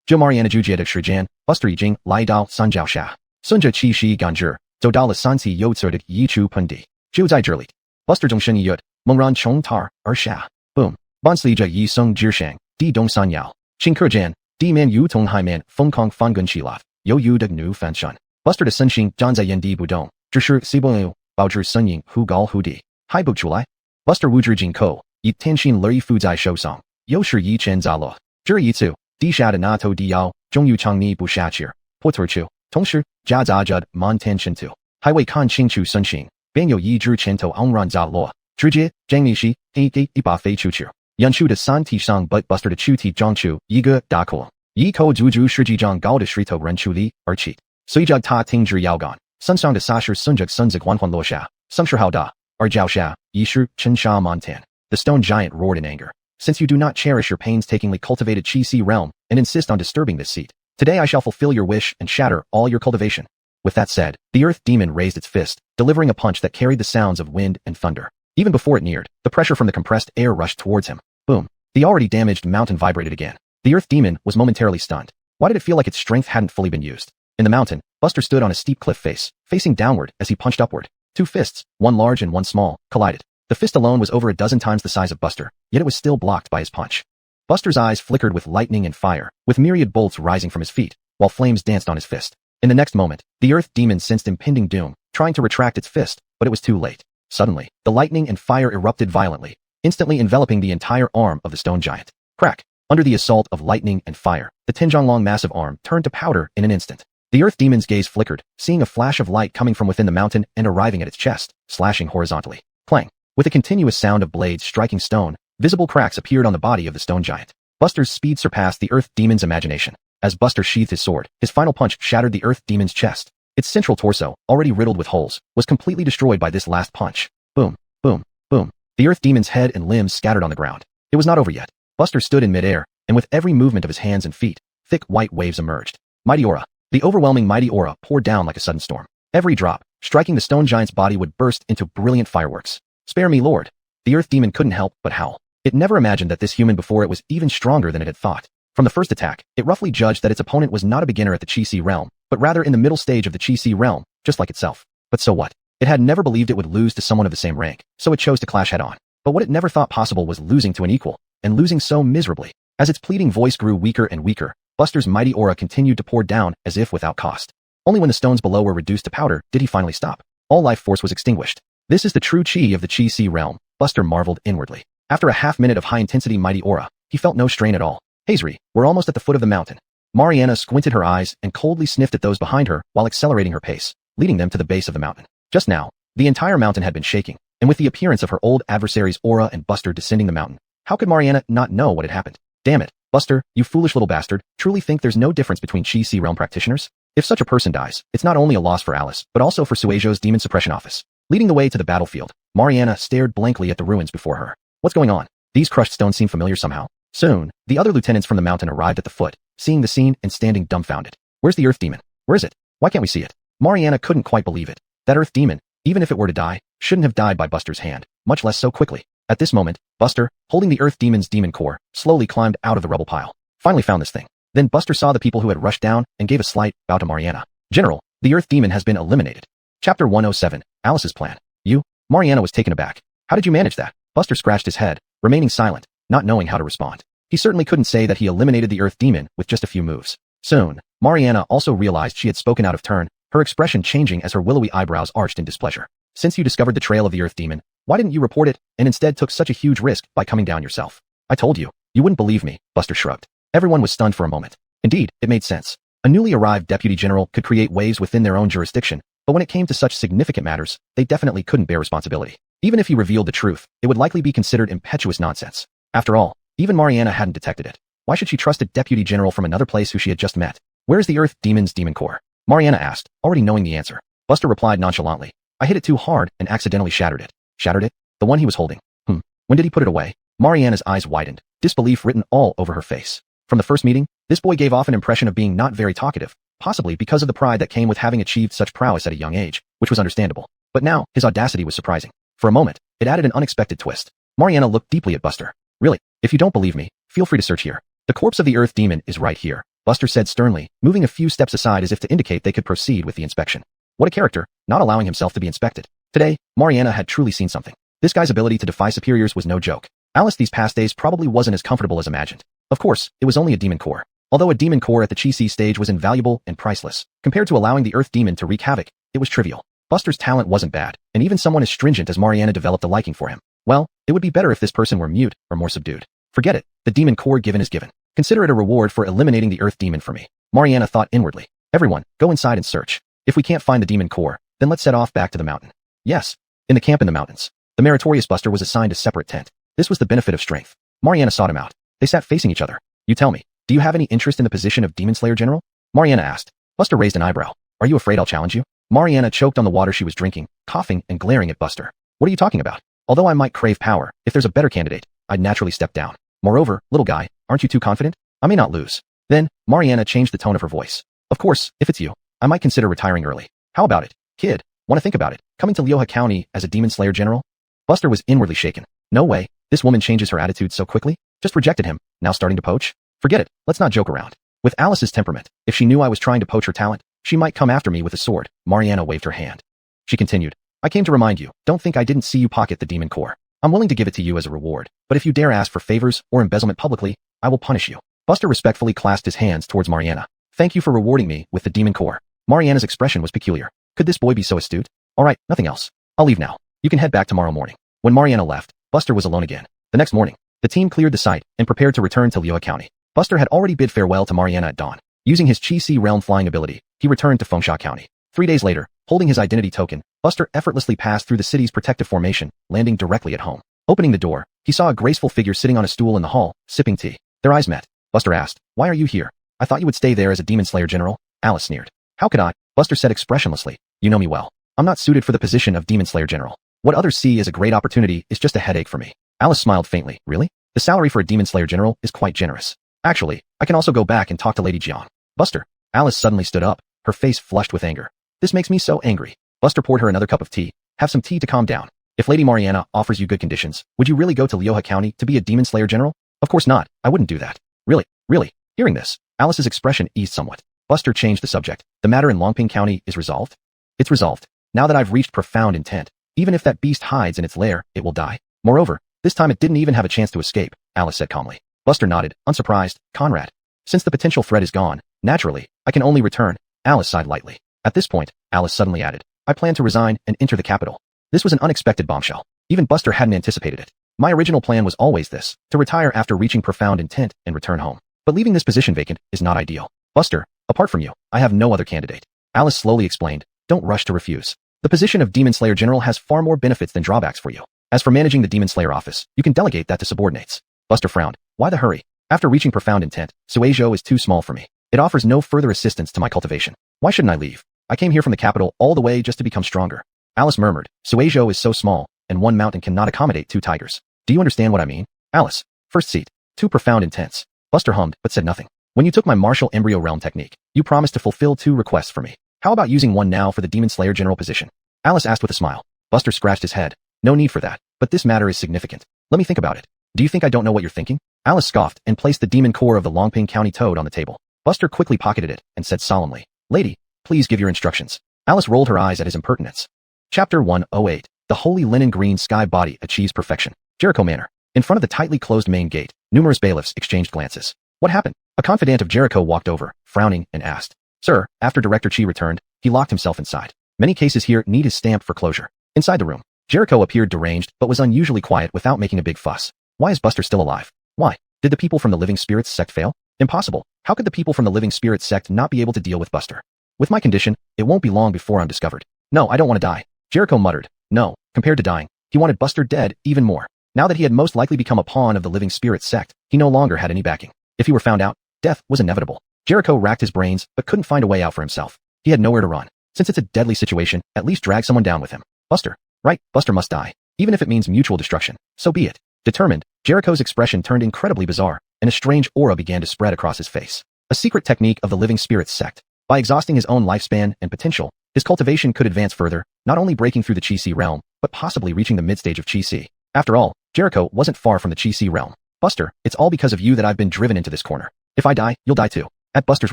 Jiu Mariana Ju Jie de Shi Jan, Buster Yi Jing, Lai Dao, Sun Jiao Sha, Sun Jia Qi Shi Gan Zhi, Zhou Dao Le San Ci Yo Tzu de Yi Chu Pun Di, Jiu Zai Zhi Buster Zhong Shen Yut, Meng Ran Chong Tar, Sha, Boom, Ban Sli Jia Yi Sung Jir Shang, Di Dong San Yao, Qing Ke Jan, Di Man Yu Tong Hai Man, Feng Kong Fan Gun Chi Laf, Yo Yu De Nu Fan Shun, Buster de Sun Xing, Zhan Zai Yen Di Bu Dong, Zhi Shi Si Bu Liu, Bao Zhi Sun Ying, Hu Gal Hu Di, Hai Bu Chulai, Buster Wu Zhi Jing Ko, Yi Tan Xin Luri Fu Zai Shou Song, Yo Shi Yi Chen Za Lo, Zhi Yi Tzu, Di Sha De Na To Di Yao, Zhong Yu Chang Ni Bu Sha Qir, Po Tur Chu, Tong Shi, Jia Za Jud, Man Tan Shen Tu, Highway Kan Qing Chu Sun Xing, Ban Yo Yi Zhi Chen To Ong Ran Za Lo, Zhi Jie, Zhang Ni Shi, He Ge Yi Ba Fei Chu Qir, Yan Chu de San Ti Shang But Buster de Chu Ti Zhong Chu, Yi Ge Da Ko, Yi Ko Zhu Zhu Shi Ji Zhang Gao de Shri To Ren Chu Li, Cheat, Sui Jug Ta Ting Zhi Yao Gan, Sun Shang de Sa Shi Sun Jug Sun Zik Huan Huan Lo Sha, Sung Shi Hao Da, Jiao Sha, Yi Shi, Chen Sha Man Tan. The stone giant roared in anger. Since you do not cherish your painstakingly cultivated Qixi realm and insist on disturbing this seat, today I shall fulfill your wish and shatter all your cultivation. With that said, the earth demon raised its fist, delivering a punch that carried the sounds of wind and thunder. Even before it neared, the pressure from the compressed air rushed towards him. Boom. The already damaged mountain vibrated again. The earth demon was momentarily stunned. Why did it feel like its strength hadn't fully been used? In the mountain, Buster stood on a steep cliff face, facing downward as he punched upward. Two fists, one large and one small, collided. The fist alone was over a dozen times the size of Buster, yet it was still blocked by his punch. Buster's eyes flickered with lightning and fire, with myriad bolts rising from his feet, while flames danced on his fist. In the next moment, the earth demon sensed impending doom, trying to retract its fist, but it was too late. Suddenly, the lightning and fire erupted violently, instantly enveloping the entire arm of the stone giant. Crack! Under the assault of lightning and fire, the 10-jong-long massive arm turned to powder in an instant. The earth demon's gaze flickered, seeing a flash of light coming from within the mountain and arriving at its chest, slashing horizontally. Clang! With a continuous sound of blades striking stone, visible cracks appeared on the body of the stone giant. Buster's speed surpassed the Earth Demon's imagination. As Buster sheathed his sword, his final punch shattered the Earth Demon's chest. Its central torso, already riddled with holes, was completely destroyed by this last punch. Boom, boom, boom. The Earth Demon's head and limbs scattered on the ground. It was not over yet. Buster stood in midair, and with every movement of his hands and feet, thick white waves emerged. Mighty aura. The overwhelming mighty aura poured down like a sudden storm. Every drop, striking the stone giant's body, would burst into brilliant fireworks. Spare me, Lord. The Earth Demon couldn't help but howl. It never imagined that this human before it was even stronger than it had thought. From the first attack, it roughly judged that its opponent was not a beginner at the Chi-Si realm, but rather in the middle stage of the Chi-Si realm, just like itself. But so what? It had never believed it would lose to someone of the same rank, so it chose to clash head-on. But what it never thought possible was losing to an equal, and losing so miserably. As its pleading voice grew weaker and weaker, Buster's mighty aura continued to pour down as if without cost. Only when the stones below were reduced to powder did he finally stop. All life force was extinguished. This is the true Chi of the Chi-Si realm, Buster marveled inwardly. After a half-minute of high-intensity mighty aura, he felt no strain at all. Hazri, we're almost at the foot of the mountain. Mariana squinted her eyes and coldly sniffed at those behind her while accelerating her pace, leading them to the base of the mountain. Just now, the entire mountain had been shaking, and with the appearance of her old adversary's aura and Buster descending the mountain, how could Mariana not know what had happened? Damn it, Buster, you foolish little bastard, truly think there's no difference between Chi-Si realm practitioners? If such a person dies, it's not only a loss for Alice, but also for Suejo's demon suppression office. Leading the way to the battlefield, Mariana stared blankly at the ruins before her. What's going on? These crushed stones seem familiar somehow. Soon, the other lieutenants from the mountain arrived at the foot, seeing the scene and standing dumbfounded. Where's the Earth Demon? Where is it? Why can't we see it? Mariana couldn't quite believe it. That Earth Demon, even if it were to die, shouldn't have died by Buster's hand, much less so quickly. At this moment, Buster, holding the Earth Demon's demon core, slowly climbed out of the rubble pile. Finally found this thing. Then Buster saw the people who had rushed down and gave a slight bow to Mariana. General, the Earth Demon has been eliminated. Chapter 107, Alice's Plan. You? Mariana was taken aback. How did you manage that? Buster scratched his head, remaining silent, not knowing how to respond. He certainly couldn't say that he eliminated the Earth Demon with just a few moves. Soon, Mariana also realized she had spoken out of turn, her expression changing as her willowy eyebrows arched in displeasure. Since you discovered the trail of the Earth Demon, why didn't you report it, and instead took such a huge risk by coming down yourself? I told you. You wouldn't believe me, Buster shrugged. Everyone was stunned for a moment. Indeed, it made sense. A newly arrived deputy general could create waves within their own jurisdiction, but when it came to such significant matters, they definitely couldn't bear responsibility. Even if he revealed the truth, it would likely be considered impetuous nonsense. After all, even Mariana hadn't detected it. Why should she trust a deputy general from another place who she had just met? Where is the Earth Demon's demon core? Mariana asked, already knowing the answer. Buster replied nonchalantly. I hit it too hard and accidentally shattered it. Shattered it? The one he was holding. When did he put it away? Mariana's eyes widened, disbelief written all over her face. From the first meeting, this boy gave off an impression of being not very talkative, possibly because of the pride that came with having achieved such prowess at a young age, which was understandable. But now, his audacity was surprising. For a moment, it added an unexpected twist. Mariana looked deeply at Buster. Really, if you don't believe me, feel free to search here. The corpse of the Earth Demon is right here, Buster said sternly, moving a few steps aside as if to indicate they could proceed with the inspection. What a character, not allowing himself to be inspected. Today, Mariana had truly seen something. This guy's ability to defy superiors was no joke. Alice these past days probably wasn't as comfortable as imagined. Of course, it was only a demon core. Although a demon core at the Chi-Si stage was invaluable and priceless, compared to allowing the Earth Demon to wreak havoc, it was trivial. Buster's talent wasn't bad, and even someone as stringent as Mariana developed a liking for him. Well, it would be better if this person were mute or more subdued. Forget it, the demon core given is given. Consider it a reward for eliminating the Earth Demon for me. Mariana thought inwardly. Everyone, go inside and search. If we can't find the demon core, then let's set off back to the mountain. Yes, in the camp in the mountains. The meritorious Buster was assigned a separate tent. This was the benefit of strength. Mariana sought him out. They sat facing each other. You tell me, do you have any interest in the position of Demon Slayer General? Mariana asked. Buster raised an eyebrow. Are you afraid I'll challenge you? Mariana choked on the water she was drinking, coughing and glaring at Buster. What are you talking about? Although I might crave power, if there's a better candidate, I'd naturally step down. Moreover, little guy, aren't you too confident? I may not lose. Then, Mariana changed the tone of her voice. Of course, if it's you, I might consider retiring early. How about it, kid? Want to think about it? Coming to Lyoha County as a Demon Slayer General? Buster was inwardly shaken. No way, this woman changes her attitude so quickly? Just rejected him, now starting to poach? Forget it, let's not joke around. With Alice's temperament, if she knew I was trying to poach her talent, she might come after me with a sword. Mariana waved her hand. She continued. I came to remind you, don't think I didn't see you pocket the demon core. I'm willing to give it to you as a reward, but if you dare ask for favors or embezzlement publicly, I will punish you. Buster respectfully clasped his hands towards Mariana. Thank you for rewarding me with the demon core. Mariana's expression was peculiar. Could this boy be so astute? All right, nothing else. I'll leave now. You can head back tomorrow morning. When Mariana left, Buster was alone again. The next morning, the team cleared the site and prepared to return to Lyoha County. Buster had already bid farewell to Mariana at dawn. Using his Chi-Si realm flying ability, he returned to Fengsha County. 3 days later, holding his identity token, Buster effortlessly passed through the city's protective formation, landing directly at home. Opening the door, he saw a graceful figure sitting on a stool in the hall, sipping tea. Their eyes met. Buster asked, "Why are you here? I thought you would stay there as a Demon Slayer general." Alice sneered. "How could I?" Buster said expressionlessly. "You know me well. I'm not suited for the position of Demon Slayer general. What others see as a great opportunity is just a headache for me." Alice smiled faintly. "Really? The salary for a Demon Slayer general is quite generous. Actually, I can also go back and talk to Lady Jian." "Buster." Alice suddenly stood up, her face flushed with anger. "This makes me so angry." Buster poured her another cup of tea. "Have some tea to calm down. If Lady Mariana offers you good conditions, would you really go to Lyoha County to be a Demon Slayer general?" "Of course not. I wouldn't do that." "Really? Really?" Hearing this, Alice's expression eased somewhat. Buster changed the subject. "The matter in Longping County is resolved?" "It's resolved. Now that I've reached profound intent, even if that beast hides in its lair, it will die. Moreover, this time it didn't even have a chance to escape," Alice said calmly. Buster nodded, unsurprised. "Conrad. Since the potential threat is gone, naturally, I can only return." Alice sighed lightly. At this point, Alice suddenly added, "I plan to resign and enter the capital." This was an unexpected bombshell. Even Buster hadn't anticipated it. "My original plan was always this, to retire after reaching profound intent and return home. But leaving this position vacant is not ideal. Buster, apart from you, I have no other candidate." Alice slowly explained, "Don't rush to refuse. The position of Demon Slayer General has far more benefits than drawbacks for you. As for managing the Demon Slayer office, you can delegate that to subordinates." Buster frowned. "Why the hurry? After reaching profound intent, Suizhou is too small for me. It offers no further assistance to my cultivation. Why shouldn't I leave? I came here from the capital all the way just to become stronger." Alice murmured, "Suizhou is so small, and one mountain cannot accommodate two tigers. Do you understand what I mean?" "Alice, first seat. Too profound intense." Buster hummed, but said nothing. "When you took my martial embryo realm technique, you promised to fulfill 2 requests for me. How about using one now for the Demon Slayer general position?" Alice asked with a smile. Buster scratched his head. "No need for that, but this matter is significant. Let me think about it." "Do you think I don't know what you're thinking?" Alice scoffed and placed the demon core of the Longping County toad on the table. Buster quickly pocketed it and said solemnly, "Lady, please give your instructions." Alice rolled her eyes at his impertinence. Chapter 108. The Holy Linen Green Sky Body Achieves Perfection. Jericho Manor. In front of the tightly closed main gate, numerous bailiffs exchanged glances. "What happened?" A confidant of Jericho walked over, frowning, and asked. "Sir, after Director Chi returned, he locked himself inside. Many cases here need his stamp for closure." Inside the room, Jericho appeared deranged but was unusually quiet without making a big fuss. "Why is Buster still alive? Why? Did the people from the Living Spirits sect fail? Impossible. How could the people from the Living Spirits sect not be able to deal with Buster? With my condition, it won't be long before I'm discovered." "No, I don't want to die." Jericho muttered. No, compared to dying, he wanted Buster dead even more. Now that he had most likely become a pawn of the Living Spirits sect, he no longer had any backing. If he were found out, death was inevitable. Jericho racked his brains but couldn't find a way out for himself. He had nowhere to run. Since it's a deadly situation, at least drag someone down with him. Buster. Right, Buster must die. Even if it means mutual destruction. So be it. Determined, Jericho's expression turned incredibly bizarre, and a strange aura began to spread across his face. A secret technique of the Living Spirits sect. By exhausting his own lifespan and potential, his cultivation could advance further, not only breaking through the Chi-Si realm, but possibly reaching the mid-stage of Chi-Si. After all, Jericho wasn't far from the Chi-Si realm. "Buster, it's all because of you that I've been driven into this corner. If I die, you'll die too." At Buster's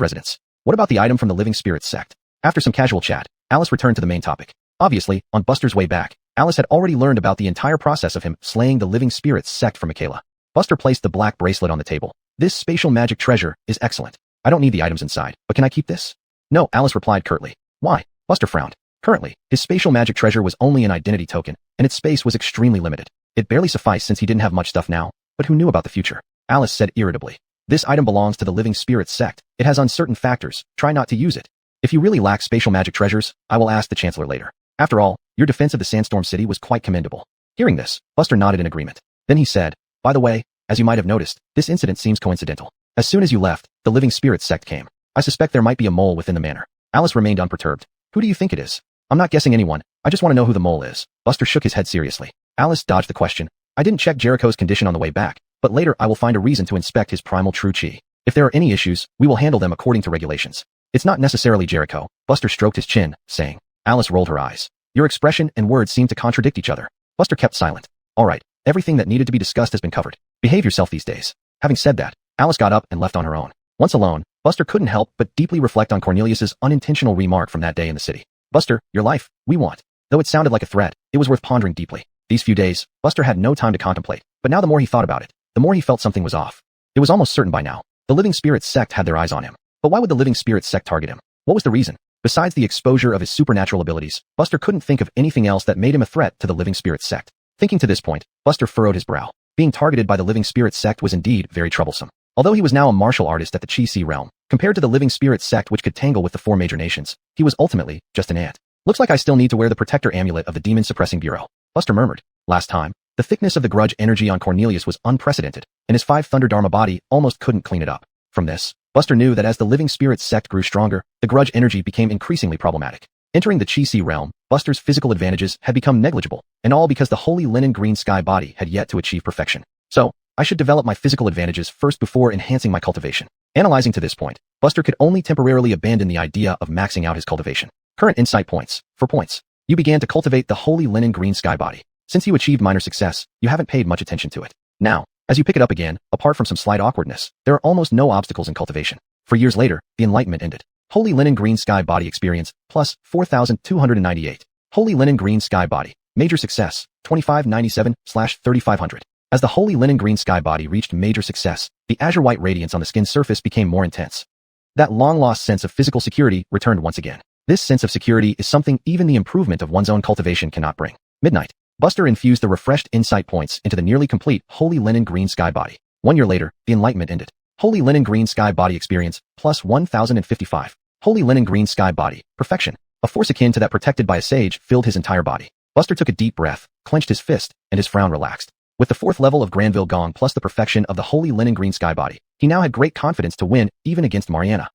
residence. "What about the item from the Living Spirits sect?" After some casual chat, Alice returned to the main topic. Obviously, on Buster's way back, Alice had already learned about the entire process of him slaying the Living Spirits sect for Michaela. Buster placed the black bracelet on the table. "This spatial magic treasure is excellent. I don't need the items inside, but can I keep this?" "No," Alice replied curtly. "Why?" Buster frowned. Currently, his spatial magic treasure was only an identity token, and its space was extremely limited. It barely sufficed since he didn't have much stuff now, but who knew about the future? Alice said irritably. "This item belongs to the Living Spirits sect. It has uncertain factors. Try not to use it. If you really lack spatial magic treasures, I will ask the Chancellor later. After all, your defense of the Sandstorm City was quite commendable." Hearing this, Buster nodded in agreement. Then he said, "By the way, as you might have noticed, this incident seems coincidental. As soon as you left, the Living Spirits sect came. I suspect there might be a mole within the manor." Alice remained unperturbed. "Who do you think it is?" "I'm not guessing anyone. I just want to know who the mole is." Buster shook his head seriously. Alice dodged the question. "I didn't check Jericho's condition on the way back, but later I will find a reason to inspect his primal true chi. If there are any issues, we will handle them according to regulations." "It's not necessarily Jericho." Buster stroked his chin, saying. Alice rolled her eyes. "Your expression and words seem to contradict each other." Buster kept silent. "All right, everything that needed to be discussed has been covered. Behave yourself these days." Having said that, Alice got up and left on her own. Once alone, Buster couldn't help but deeply reflect on Cornelius's unintentional remark from that day in the city. "Buster, your life, we want." Though it sounded like a threat, it was worth pondering deeply. These few days, Buster had no time to contemplate, but now the more he thought about it, the more he felt something was off. It was almost certain by now. The Living Spirits sect had their eyes on him. But why would the Living Spirits sect target him? What was the reason? Besides the exposure of his supernatural abilities, Buster couldn't think of anything else that made him a threat to the Living Spirits sect. Thinking to this point, Buster furrowed his brow. Being targeted by the Living Spirits sect was indeed very troublesome. Although he was now a martial artist at the Chi-Si realm, compared to the Living Spirits sect which could tangle with the 4 major nations, he was ultimately just an ant. Looks like I still need to wear the protector amulet of the Demon Suppressing Bureau, Buster murmured. Last time, the thickness of the grudge energy on Cornelius was unprecedented, and his 5 Thunder Dharma body almost couldn't clean it up. From this, Buster knew that as the living spirit sect grew stronger, the grudge energy became increasingly problematic. Entering the Chi-Si realm, Buster's physical advantages had become negligible, and all because the holy linen green sky body had yet to achieve perfection. So, I should develop my physical advantages first before enhancing my cultivation. Analyzing to this point, Buster could only temporarily abandon the idea of maxing out his cultivation. Current insight points. For points, you began to cultivate the holy linen green sky body. Since you achieved minor success, you haven't paid much attention to it. Now, as you pick it up again, apart from some slight awkwardness, there are almost no obstacles in cultivation. For years later, the enlightenment ended. Holy linen green sky body experience, plus 4,298. Holy linen green sky body, major success, 2597/3500. As the holy linen green sky body reached major success, the azure white radiance on the skin's surface became more intense. That long-lost sense of physical security returned once again. This sense of security is something even the improvement of one's own cultivation cannot bring. Midnight. Buster infused the refreshed insight points into the nearly complete holy linen green sky body. 1 year later, the enlightenment ended. Holy linen green sky body experience, plus 1,055. Holy linen green sky body, perfection. A force akin to that protected by a sage filled his entire body. Buster took a deep breath, clenched his fist, and his frown relaxed. With the 4th level of Granville Gong plus the perfection of the holy linen green sky body, he now had great confidence to win even against Mariana.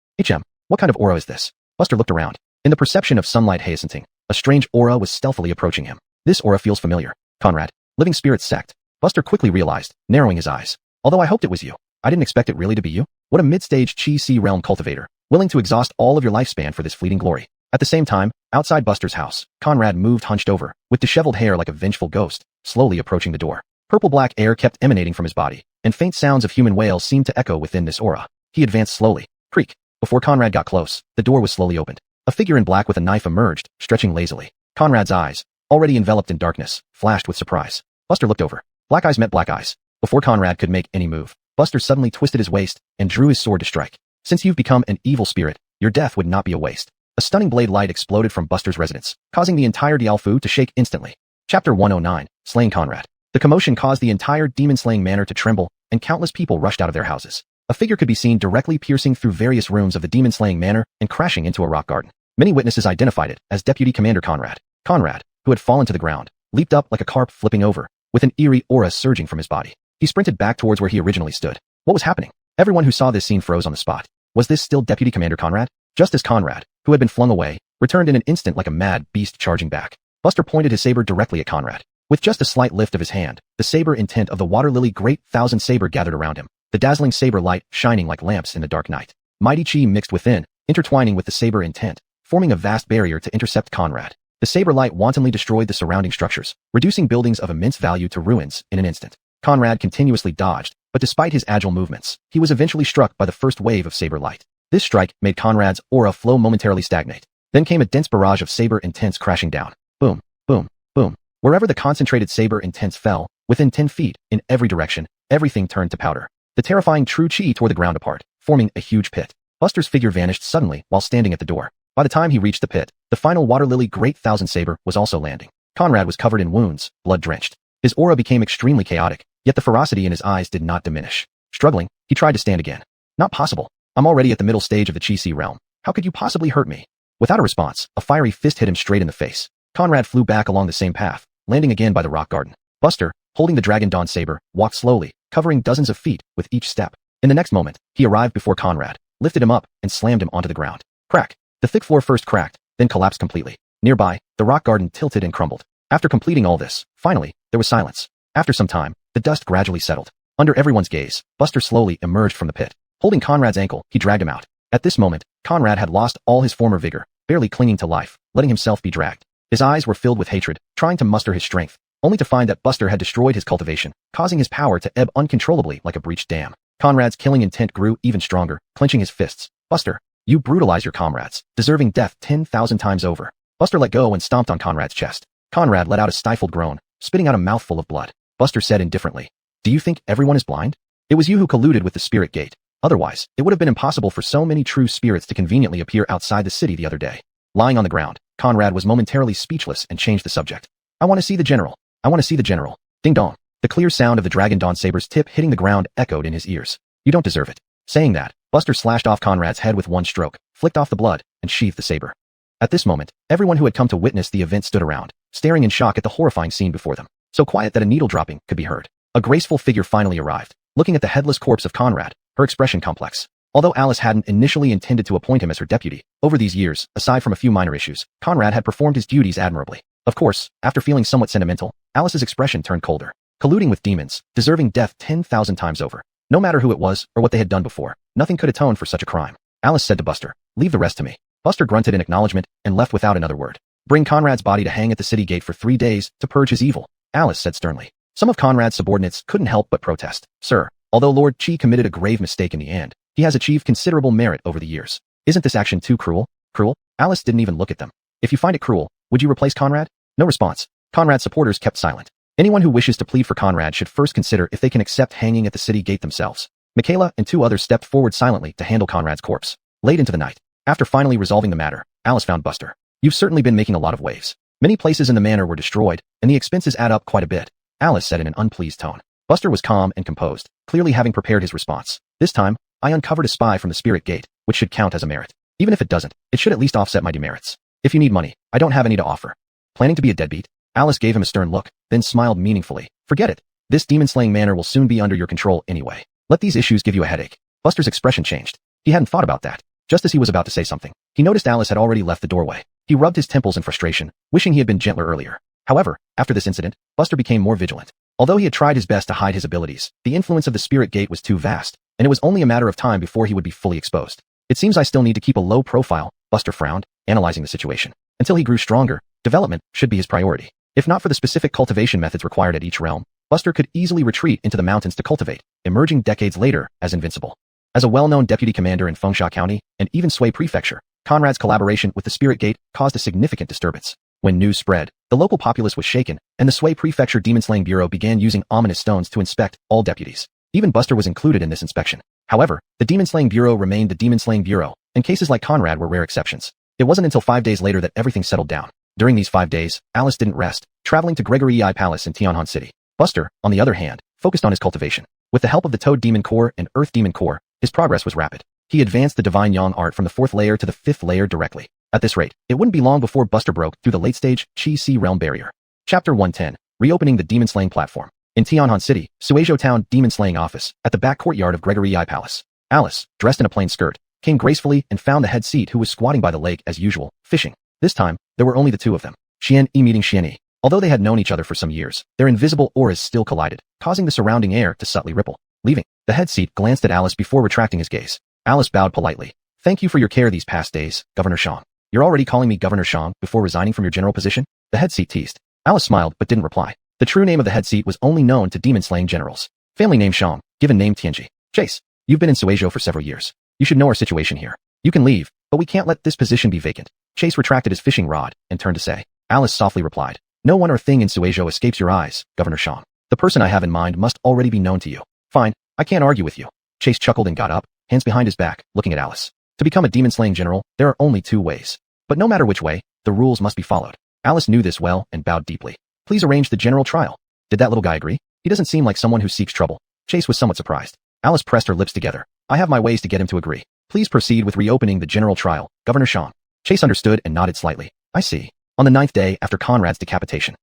What kind of aura is this? Buster looked around. In the perception of sunlight hastenting, a strange aura was stealthily approaching him. This aura feels familiar. Conrad, living spirit sect. Buster quickly realized, narrowing his eyes. Although I hoped it was you, I didn't expect it really to be you. What a mid-stage Chi-Si realm cultivator, willing to exhaust all of your lifespan for this fleeting glory. At the same time, outside Buster's house, Conrad moved hunched over, with disheveled hair like a vengeful ghost, slowly approaching the door. Purple-black air kept emanating from his body, and faint sounds of human wails seemed to echo within this aura. He advanced slowly. Creak. Before Conrad got close, the door was slowly opened. A figure in black with a knife emerged, stretching lazily. Conrad's eyes, already enveloped in darkness, flashed with surprise. Buster looked over. Black eyes met black eyes. Before Conrad could make any move, Buster suddenly twisted his waist and drew his sword to strike. Since you've become an evil spirit, your death would not be a waste. A stunning blade light exploded from Buster's residence, causing the entire Dialfu to shake instantly. Chapter 109, Slaying Conrad. The commotion caused the entire demon-slaying manor to tremble, and countless people rushed out of their houses. A figure could be seen directly piercing through various rooms of the demon-slaying manor and crashing into a rock garden. Many witnesses identified it as Deputy Commander Conrad. Conrad, who had fallen to the ground, leaped up like a carp flipping over, with an eerie aura surging from his body. He sprinted back towards where he originally stood. What was happening? Everyone who saw this scene froze on the spot. Was this still Deputy Commander Conrad? Just as Conrad, who had been flung away, returned in an instant like a mad beast charging back. Buster pointed his saber directly at Conrad. With just a slight lift of his hand, the saber intent of the water lily great thousand saber gathered around him, the dazzling saber light shining like lamps in the dark night. Mighty chi mixed within, intertwining with the saber intent, forming a vast barrier to intercept Conrad. The saber light wantonly destroyed the surrounding structures, reducing buildings of immense value to ruins in an instant. Conrad continuously dodged, but despite his agile movements, he was eventually struck by the first wave of saber light. This strike made Conrad's aura flow momentarily stagnate. Then came a dense barrage of saber intents crashing down. Boom, boom, boom. Wherever the concentrated saber intents fell, within 10 feet, in every direction, everything turned to powder. The terrifying true chi tore the ground apart, forming a huge pit. Buster's figure vanished suddenly while standing at the door. By the time he reached the pit, the final water lily great thousand saber was also landing. Conrad was covered in wounds, blood-drenched. His aura became extremely chaotic, yet the ferocity in his eyes did not diminish. Struggling, he tried to stand again. Not possible. I'm already at the middle stage of the Chi-Si realm. How could you possibly hurt me? Without a response, a fiery fist hit him straight in the face. Conrad flew back along the same path, landing again by the rock garden. Buster, holding the Dragon Dawn saber, walked slowly, covering dozens of feet with each step. In the next moment, he arrived before Conrad, lifted him up, and slammed him onto the ground. Crack! The thick floor first cracked, then collapsed completely. Nearby, the rock garden tilted and crumbled. After completing all this, finally, there was silence. After some time, the dust gradually settled. Under everyone's gaze, Buster slowly emerged from the pit. Holding Conrad's ankle, he dragged him out. At this moment, Conrad had lost all his former vigor, barely clinging to life, letting himself be dragged. His eyes were filled with hatred, trying to muster his strength, only to find that Buster had destroyed his cultivation, causing his power to ebb uncontrollably like a breached dam. Conrad's killing intent grew even stronger, clenching his fists. Buster, you brutalize your comrades, deserving death 10,000 times over. Buster let go and stomped on Conrad's chest. Conrad let out a stifled groan, spitting out a mouthful of blood. Buster said indifferently, "Do you think everyone is blind? It was you who colluded with the spirit gate. Otherwise, it would have been impossible for so many true spirits to conveniently appear outside the city the other day." Lying on the ground, Conrad was momentarily speechless and changed the subject. "I want to see the general. I want to see the general." Ding dong. The clear sound of the Dragon Dawn saber's tip hitting the ground echoed in his ears. "You don't deserve it." Saying that, Buster slashed off Conrad's head with one stroke, flicked off the blood, and sheathed the saber. At this moment, everyone who had come to witness the event stood around, staring in shock at the horrifying scene before them. So quiet that a needle dropping could be heard. A graceful figure finally arrived, looking at the headless corpse of Conrad, her expression complex. Although Alice hadn't initially intended to appoint him as her deputy, over these years, aside from a few minor issues, Conrad had performed his duties admirably. Of course, after feeling somewhat sentimental, Alice's expression turned colder. Colluding with demons, deserving death 10,000 times over. No matter who it was or what they had done before, nothing could atone for such a crime. Alice said to Buster, "Leave the rest to me." Buster grunted in acknowledgement and left without another word. "Bring Conrad's body to hang at the city gate for 3 days to purge his evil," Alice said sternly. Some of Conrad's subordinates couldn't help but protest. "Sir, although Lord Chi committed a grave mistake in the end, he has achieved considerable merit over the years. Isn't this action too cruel?" "Cruel?" Alice didn't even look at them. "If you find it cruel, would you replace Conrad?" No response. Conrad's supporters kept silent. Anyone who wishes to plead for Conrad should first consider if they can accept hanging at the city gate themselves. Michaela and 2 others stepped forward silently to handle Conrad's corpse. Late into the night, after finally resolving the matter, Alice found Buster. "You've certainly been making a lot of waves. Many places in the manor were destroyed, and the expenses add up quite a bit," Alice said in an unpleased tone. Buster was calm and composed, clearly having prepared his response. "This time, I uncovered a spy from the spirit gate, which should count as a merit. Even if it doesn't, it should at least offset my demerits. If you need money, I don't have any to offer." "Planning to be a deadbeat?" Alice gave him a stern look, then smiled meaningfully. "Forget it. This demon-slaying manor will soon be under your control anyway. Let these issues give you a headache." Buster's expression changed. He hadn't thought about that. Just as he was about to say something, he noticed Alice had already left the doorway. He rubbed his temples in frustration, wishing he had been gentler earlier. However, after this incident, Buster became more vigilant. Although he had tried his best to hide his abilities, the influence of the spirit gate was too vast, and it was only a matter of time before he would be fully exposed. "It seems I still need to keep a low profile," Buster frowned, analyzing the situation. Until he grew stronger, development should be his priority. If not for the specific cultivation methods required at each realm, Buster could easily retreat into the mountains to cultivate, emerging decades later as Invincible. As a well-known deputy commander in Fengsha County, and even Sui Prefecture, Conrad's collaboration with the Spirit Gate caused a significant disturbance. When news spread, the local populace was shaken, and the Sui Prefecture Demon-Slaying Bureau began using ominous stones to inspect all deputies. Even Buster was included in this inspection. However, the Demon-Slaying Bureau remained the Demon-Slaying Bureau, and cases like Conrad were rare exceptions. It wasn't until 5 days later that everything settled down. During these 5 days, Alice didn't rest, traveling to Gregory I Palace in Tianhan City. Buster, on the other hand, focused on his cultivation. With the help of the Toad Demon Core and Earth Demon Core, his progress was rapid. He advanced the Divine Yang art from the 4th layer to the 5th layer directly. At this rate, it wouldn't be long before Buster broke through the late-stage Qi-Si realm barrier. Chapter 110, Reopening the Demon-Slaying Platform. In Tianhan City, Suizhou Town Demon-Slaying Office, at the back courtyard of Gregory I Palace. Alice, dressed in a plain skirt, came gracefully and found the head seat who was squatting by the lake as usual, fishing. This time, there were only the 2 of them. Xian Yi meeting Xian Yi. Although they had known each other for some years, their invisible auras still collided, causing the surrounding air to subtly ripple. Leaving, the head seat glanced at Alice before retracting his gaze. Alice bowed politely. "Thank you for your care these past days, Governor Shang." "You're already calling me Governor Shang before resigning from your general position?" the head seat teased. Alice smiled but didn't reply. The true name of the head seat was only known to demon-slaying generals. Family name Shang, given name Tianji. "Chase, you've been in Suizhou for several years. You should know our situation here. You can leave, but we can't let this position be vacant." Chase retracted his fishing rod and turned to say. Alice softly replied, "No one or thing in Suizhou escapes your eyes, Governor Shang. The person I have in mind must already be known to you." "Fine, I can't argue with you." Chase chuckled and got up, hands behind his back, looking at Alice. To become a demon-slaying general, there are only 2 ways. But no matter which way, the rules must be followed. Alice knew this well and bowed deeply. "Please arrange the general trial." Did that little guy agree? He doesn't seem like someone who seeks trouble. Chase was somewhat surprised. Alice pressed her lips together. "I have my ways to get him to agree. Please proceed with reopening the general trial, Governor Shang." Chase understood and nodded slightly. "I see." On the 9th day after Conrad's decapitation,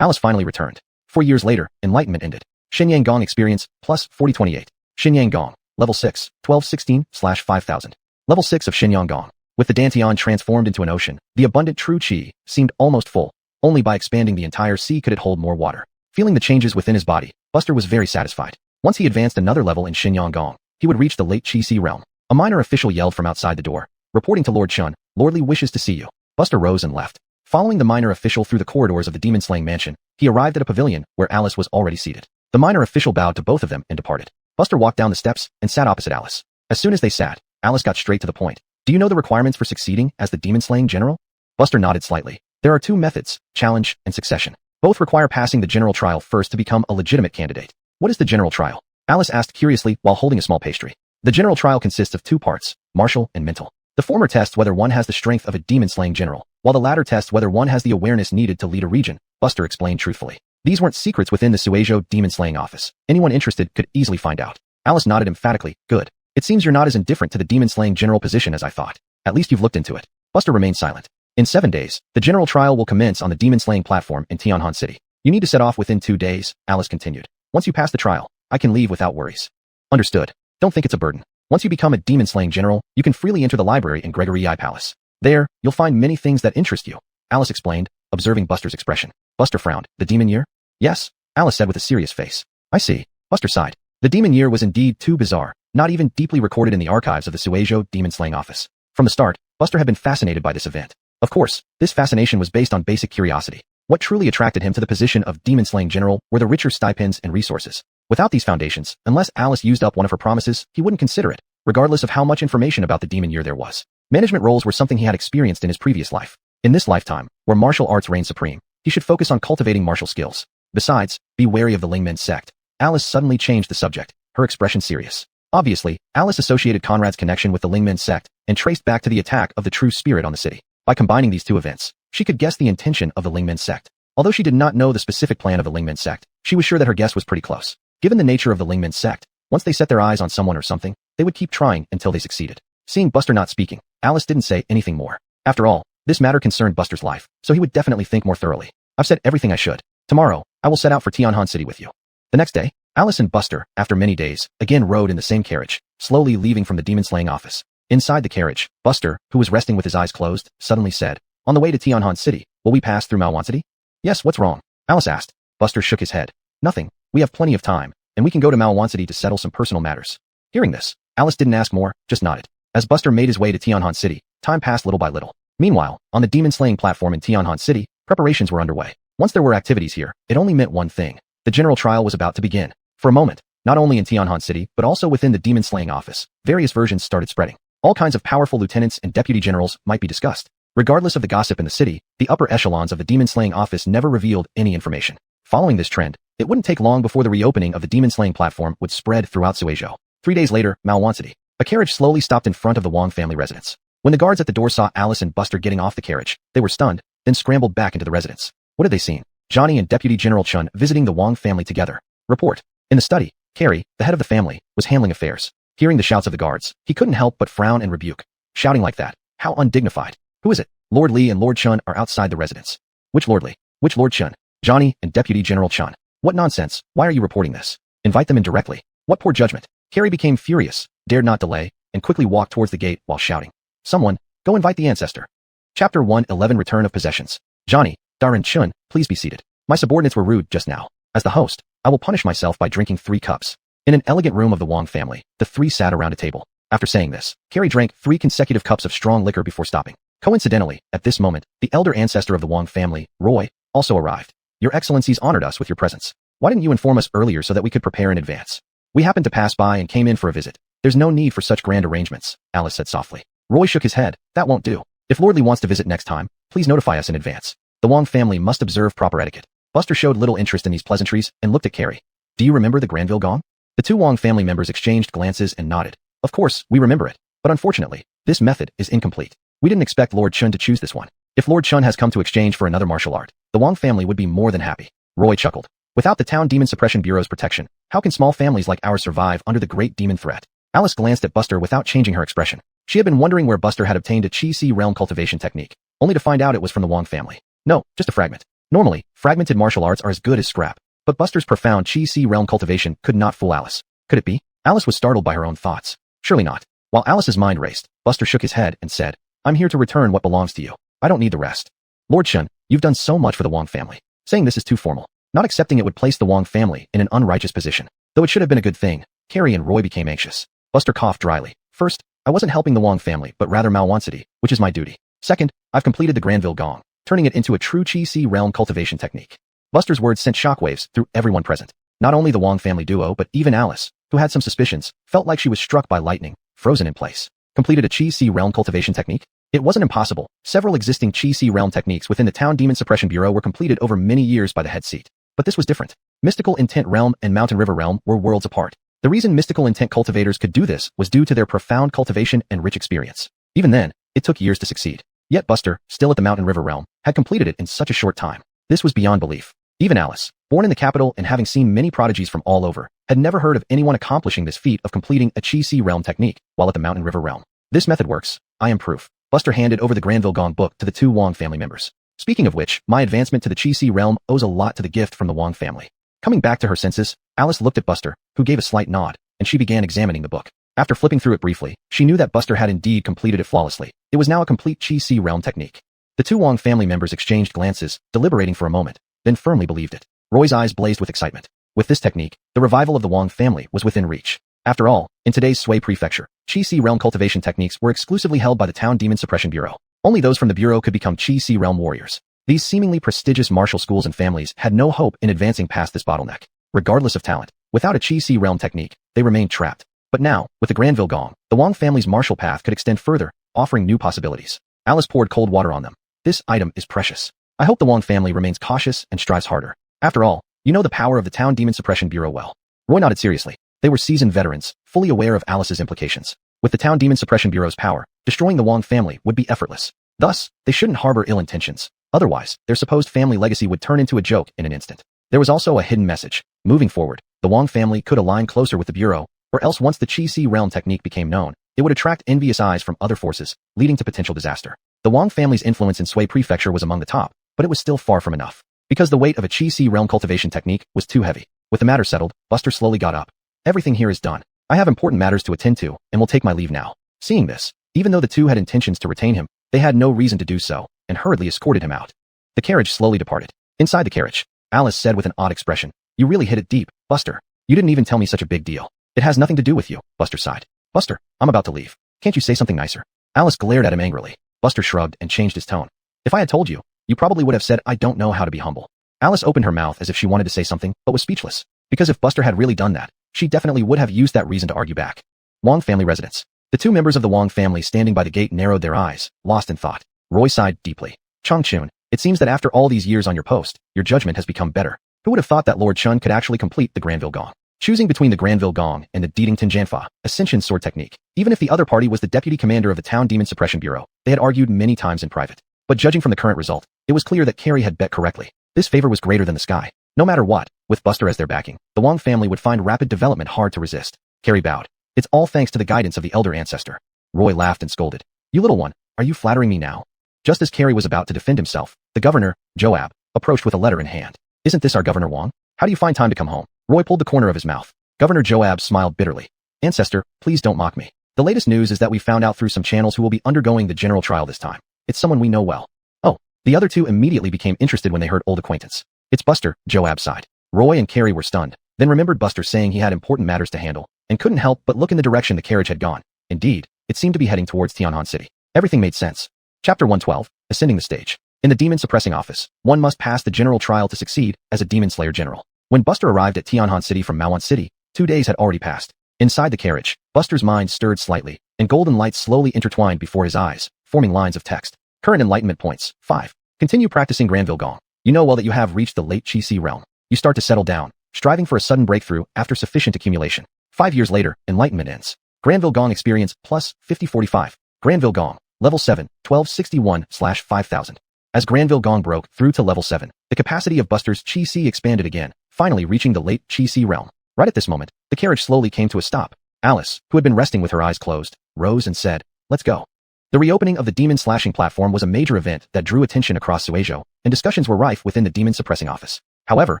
Alice finally returned. 4 years later, enlightenment ended. Shenyang Gong experience, plus 4028. Shenyang Gong, level 6, 1216/5000. Level 6 of Shenyang Gong. With the Dantian transformed into an ocean, the abundant true Qi seemed almost full. Only by expanding the entire sea could it hold more water. Feeling the changes within his body, Buster was very satisfied. Once he advanced another level in Shenyang Gong, he would reach the late Qi-Si realm. A minor official yelled from outside the door, reporting to Lord Chun, "Lordly wishes to see you." Buster rose and left. Following the minor official through the corridors of the demon-slaying mansion, he arrived at a pavilion where Alice was already seated. The minor official bowed to both of them and departed. Buster walked down the steps and sat opposite Alice. As soon as they sat, Alice got straight to the point. "Do you know the requirements for succeeding as the demon-slaying general?" Buster nodded slightly. "There are 2 methods, challenge and succession. Both require passing the general trial first to become a legitimate candidate." "What is the general trial?" Alice asked curiously while holding a small pastry. "The general trial consists of 2 parts, martial and mental. The former tests whether one has the strength of a demon-slaying general, while the latter tests whether one has the awareness needed to lead a region," Buster explained truthfully. These weren't secrets within the Suizhou demon-slaying office. Anyone interested could easily find out. Alice nodded emphatically. "Good. It seems you're not as indifferent to the demon-slaying general position as I thought. At least you've looked into it." Buster remained silent. In 7 days, the general trial will commence on the demon-slaying platform in Tianhan City. You need to set off within 2 days, Alice continued. Once you pass the trial, I can leave without worries. Understood. Don't think it's a burden. Once you become a demon-slaying general, you can freely enter the library in Gregory I Palace. There, you'll find many things that interest you, Alice explained, observing Buster's expression. Buster frowned. The demon year? Yes, Alice said with a serious face. I see. Buster sighed. The demon year was indeed too bizarre, not even deeply recorded in the archives of the Suizhou demon-slaying office. From the start, Buster had been fascinated by this event. Of course, this fascination was based on basic curiosity. What truly attracted him to the position of demon-slaying general were the richer stipends and resources. Without these foundations, unless Alice used up one of her promises, he wouldn't consider it, regardless of how much information about the demon year there was. Management roles were something he had experienced in his previous life. In this lifetime, where martial arts reign supreme, he should focus on cultivating martial skills. Besides, be wary of the Lingmen sect. Alice suddenly changed the subject, her expression serious. Obviously, Alice associated Conrad's connection with the Lingmen sect and traced back to the attack of the true spirit on the city. By combining these two events, she could guess the intention of the Lingmen sect. Although she did not know the specific plan of the Lingmen sect, she was sure that her guess was pretty close. Given the nature of the Lingmen sect, once they set their eyes on someone or something, they would keep trying until they succeeded. Seeing Buster not speaking, Alice didn't say anything more. After all, this matter concerned Buster's life, so he would definitely think more thoroughly. I've said everything I should. Tomorrow, I will set out for Tianhan City with you. The next day, Alice and Buster, after many days, again rode in the same carriage, slowly leaving from the demon-slaying office. Inside the carriage, Buster, who was resting with his eyes closed, suddenly said, On the way to Tianhan City, will we pass through Maowan City? Yes, what's wrong? Alice asked. Buster shook his head. Nothing. We have plenty of time, and we can go to Maowan City to settle some personal matters. Hearing this, Alice didn't ask more, just nodded. As Buster made his way to Tianhan City, time passed little by little. Meanwhile, on the demon-slaying platform in Tianhan City, preparations were underway. Once there were activities here, it only meant one thing. The general trial was about to begin. For a moment, not only in Tianhan City, but also within the demon-slaying office, various versions started spreading. All kinds of powerful lieutenants and deputy generals might be discussed. Regardless of the gossip in the city, the upper echelons of the demon-slaying office never revealed any information. Following this trend, it wouldn't take long before the reopening of the demon-slaying platform would spread throughout Suizhou. 3 days later, Maowan City. A carriage slowly stopped in front of the Wang family residence. When the guards at the door saw Alice and Buster getting off the carriage, they were stunned, then scrambled back into the residence. What had they seen? Johnny and Deputy General Chun visiting the Wang family together. Report. In the study, Carrie, the head of the family, was handling affairs. Hearing the shouts of the guards, he couldn't help but frown and rebuke. Shouting like that. How undignified. Who is it? Lord Li and Lord Chun are outside the residence. Which Lord Li? Which Lord Chun? Johnny and Deputy General Chun. What nonsense. Why are you reporting this? Invite them in directly. What poor judgment. Carrie became furious, dared not delay, and quickly walked towards the gate while shouting. Someone, go invite the ancestor. Chapter 111 Return of Possessions. Johnny, Darren Chun, please be seated. My subordinates were rude just now. As the host, I will punish myself by drinking 3 cups. In an elegant room of the Wang family, the 3 sat around a table. After saying this, Carrie drank 3 consecutive cups of strong liquor before stopping. Coincidentally, at this moment, the elder ancestor of the Wang family, Roy, also arrived. Your Excellencies honored us with your presence. Why didn't you inform us earlier so that we could prepare in advance? We happened to pass by and came in for a visit. There's no need for such grand arrangements, Alice said softly. Roy shook his head. That won't do. If Lord Li wants to visit next time, please notify us in advance. The Wang family must observe proper etiquette. Buster showed little interest in these pleasantries and looked at Carrie. Do you remember the Granville Gong? The 2 Wang family members exchanged glances and nodded. Of course, we remember it. But unfortunately, this method is incomplete. We didn't expect Lord Chun to choose this one. If Lord Chun has come to exchange for another martial art, the Wang family would be more than happy. Roy chuckled. Without the Town Demon Suppression Bureau's protection, how can small families like ours survive under the great demon threat? Alice glanced at Buster without changing her expression. She had been wondering where Buster had obtained a Chi-Si realm cultivation technique, only to find out it was from the Wang family. No, just a fragment. Normally, fragmented martial arts are as good as scrap. But Buster's profound Chi-Si realm cultivation could not fool Alice. Could it be? Alice was startled by her own thoughts. Surely not. While Alice's mind raced, Buster shook his head and said, I'm here to return what belongs to you. I don't need the rest. Lord Chun, you've done so much for the Wang family. Saying this is too formal. Not accepting it would place the Wang family in an unrighteous position. Though it should have been a good thing, Carrie and Roy became anxious. Buster coughed dryly. First, I wasn't helping the Wang family, but rather Maowan City, which is my duty. Second, I've completed the Granville Gong, turning it into a true Chi-Si realm cultivation technique. Buster's words sent shockwaves through everyone present. Not only the Wang family duo, but even Alice, who had some suspicions, felt like she was struck by lightning, frozen in place. Completed a Chi-Si realm cultivation technique? It wasn't impossible. Several existing Chi-Si realm techniques within the Town Demon Suppression Bureau were completed over many years by the head seat. But this was different. Mystical Intent Realm and Mountain River Realm were worlds apart. The reason Mystical Intent cultivators could do this was due to their profound cultivation and rich experience. Even then, it took years to succeed. Yet Buster, still at the Mountain River Realm, had completed it in such a short time. This was beyond belief. Even Alice, born in the capital and having seen many prodigies from all over, had never heard of anyone accomplishing this feat of completing a Chi-Si realm technique while at the Mountain River Realm. This method works. I am proof. Buster handed over the Granville Gong book to the two Wong family members. Speaking of which, my advancement to the Chi-Si realm owes a lot to the gift from the Wong family. Coming back to her senses, Alice looked at Buster, who gave a slight nod, and she began examining the book. After flipping through it briefly, she knew that Buster had indeed completed it flawlessly. It was now a complete Chi-Si realm technique. The two Wong family members exchanged glances, deliberating for a moment, then firmly believed it. Roy's eyes blazed with excitement. With this technique, the revival of the Wong family was within reach. After all, in today's Sui Prefecture, Chi-Si realm cultivation techniques were exclusively held by the Town Demon Suppression Bureau. Only those from the Bureau could become Chi-Si realm warriors. These seemingly prestigious martial schools and families had no hope in advancing past this bottleneck. Regardless of talent, without a Chi-Si realm technique, they remained trapped. But now, with the Granville Gong, the Wong family's martial path could extend further, offering new possibilities. Alice poured cold water on them. This item is precious. I hope the Wong family remains cautious and strives harder. After all, you know the power of the Town Demon Suppression Bureau well. Roy nodded seriously. They were seasoned veterans, fully aware of Alice's implications. With the Town Demon Suppression Bureau's power, destroying the Wong family would be effortless. Thus, they shouldn't harbor ill intentions. Otherwise, their supposed family legacy would turn into a joke in an instant. There was also a hidden message. Moving forward, the Wong family could align closer with the Bureau, or else once the Chi-Si realm technique became known, it would attract envious eyes from other forces, leading to potential disaster. The Wong family's influence in Sui Prefecture was among the top, but it was still far from enough. Because the weight of a Chi-Si realm cultivation technique was too heavy. With the matter settled, Buster slowly got up. Everything here is done. I have important matters to attend to, and will take my leave now. Seeing this, even though the two had intentions to retain him, they had no reason to do so, and hurriedly escorted him out. The carriage slowly departed. Inside the carriage, Alice said with an odd expression, "You really hit it deep, Buster. You didn't even tell me such a big deal." "It has nothing to do with you," Buster sighed. "Buster, I'm about to leave. Can't you say something nicer?" Alice glared at him angrily. Buster shrugged and changed his tone. "If I had told you, you probably would have said I don't know how to be humble." Alice opened her mouth as if she wanted to say something, but was speechless. Because if Buster had really done that, she definitely would have used that reason to argue back. Wong family residence. The two members of the Wong family standing by the gate narrowed their eyes, lost in thought. Roy sighed deeply. "Chung Chun, it seems that after all these years on your post, your judgment has become better. Who would have thought that Lord Chun could actually complete the Granville Gong?" Choosing between the Granville Gong and the Deedington Janfa, Ascension sword technique. Even if the other party was the deputy commander of the Town Demon Suppression Bureau, they had argued many times in private. But judging from the current result, it was clear that Carrie had bet correctly. This favor was greater than the sky. No matter what, with Buster as their backing, the Wong family would find rapid development hard to resist. Carrie bowed. "It's all thanks to the guidance of the elder ancestor." Roy laughed and scolded. "You little one, are you flattering me now?" Just as Carrie was about to defend himself, the governor, Joab, approached with a letter in hand. "Isn't this our Governor Wong? How do you find time to come home?" Roy pulled the corner of his mouth. Governor Joab smiled bitterly. "Ancestor, please don't mock me. The latest news is that we found out through some channels who will be undergoing the general trial this time. It's someone we know well." "Oh." The other two immediately became interested when they heard old acquaintance. "It's Buster," Joab sighed. Roy and Carrie were stunned, then remembered Buster saying he had important matters to handle, and couldn't help but look in the direction the carriage had gone. Indeed, it seemed to be heading towards Tianhan City. Everything made sense. Chapter 112, Ascending the Stage. In the Demon Suppressing Office, one must pass the general trial to succeed as a Demon Slayer General. When Buster arrived at Tianhan City from Maoan City, 2 days had already passed. Inside the carriage, Buster's mind stirred slightly, and golden lights slowly intertwined before his eyes, forming lines of text. Current enlightenment points. 5. Continue practicing Granville Gong. You know well that you have reached the late Chi-Si realm. You start to settle down, striving for a sudden breakthrough after sufficient accumulation. 5 years later, enlightenment ends. Granville Gong experience plus 5045. Granville Gong, level 7, 1261/5000. As Granville Gong broke through to level 7, the capacity of Buster's Chi-Si expanded again, finally reaching the late Chi-Si realm. Right at this moment, the carriage slowly came to a stop. Alice, who had been resting with her eyes closed, rose and said, "Let's go." The reopening of the demon slashing platform was a major event that drew attention across Suizhou, and discussions were rife within the demon suppressing office. However,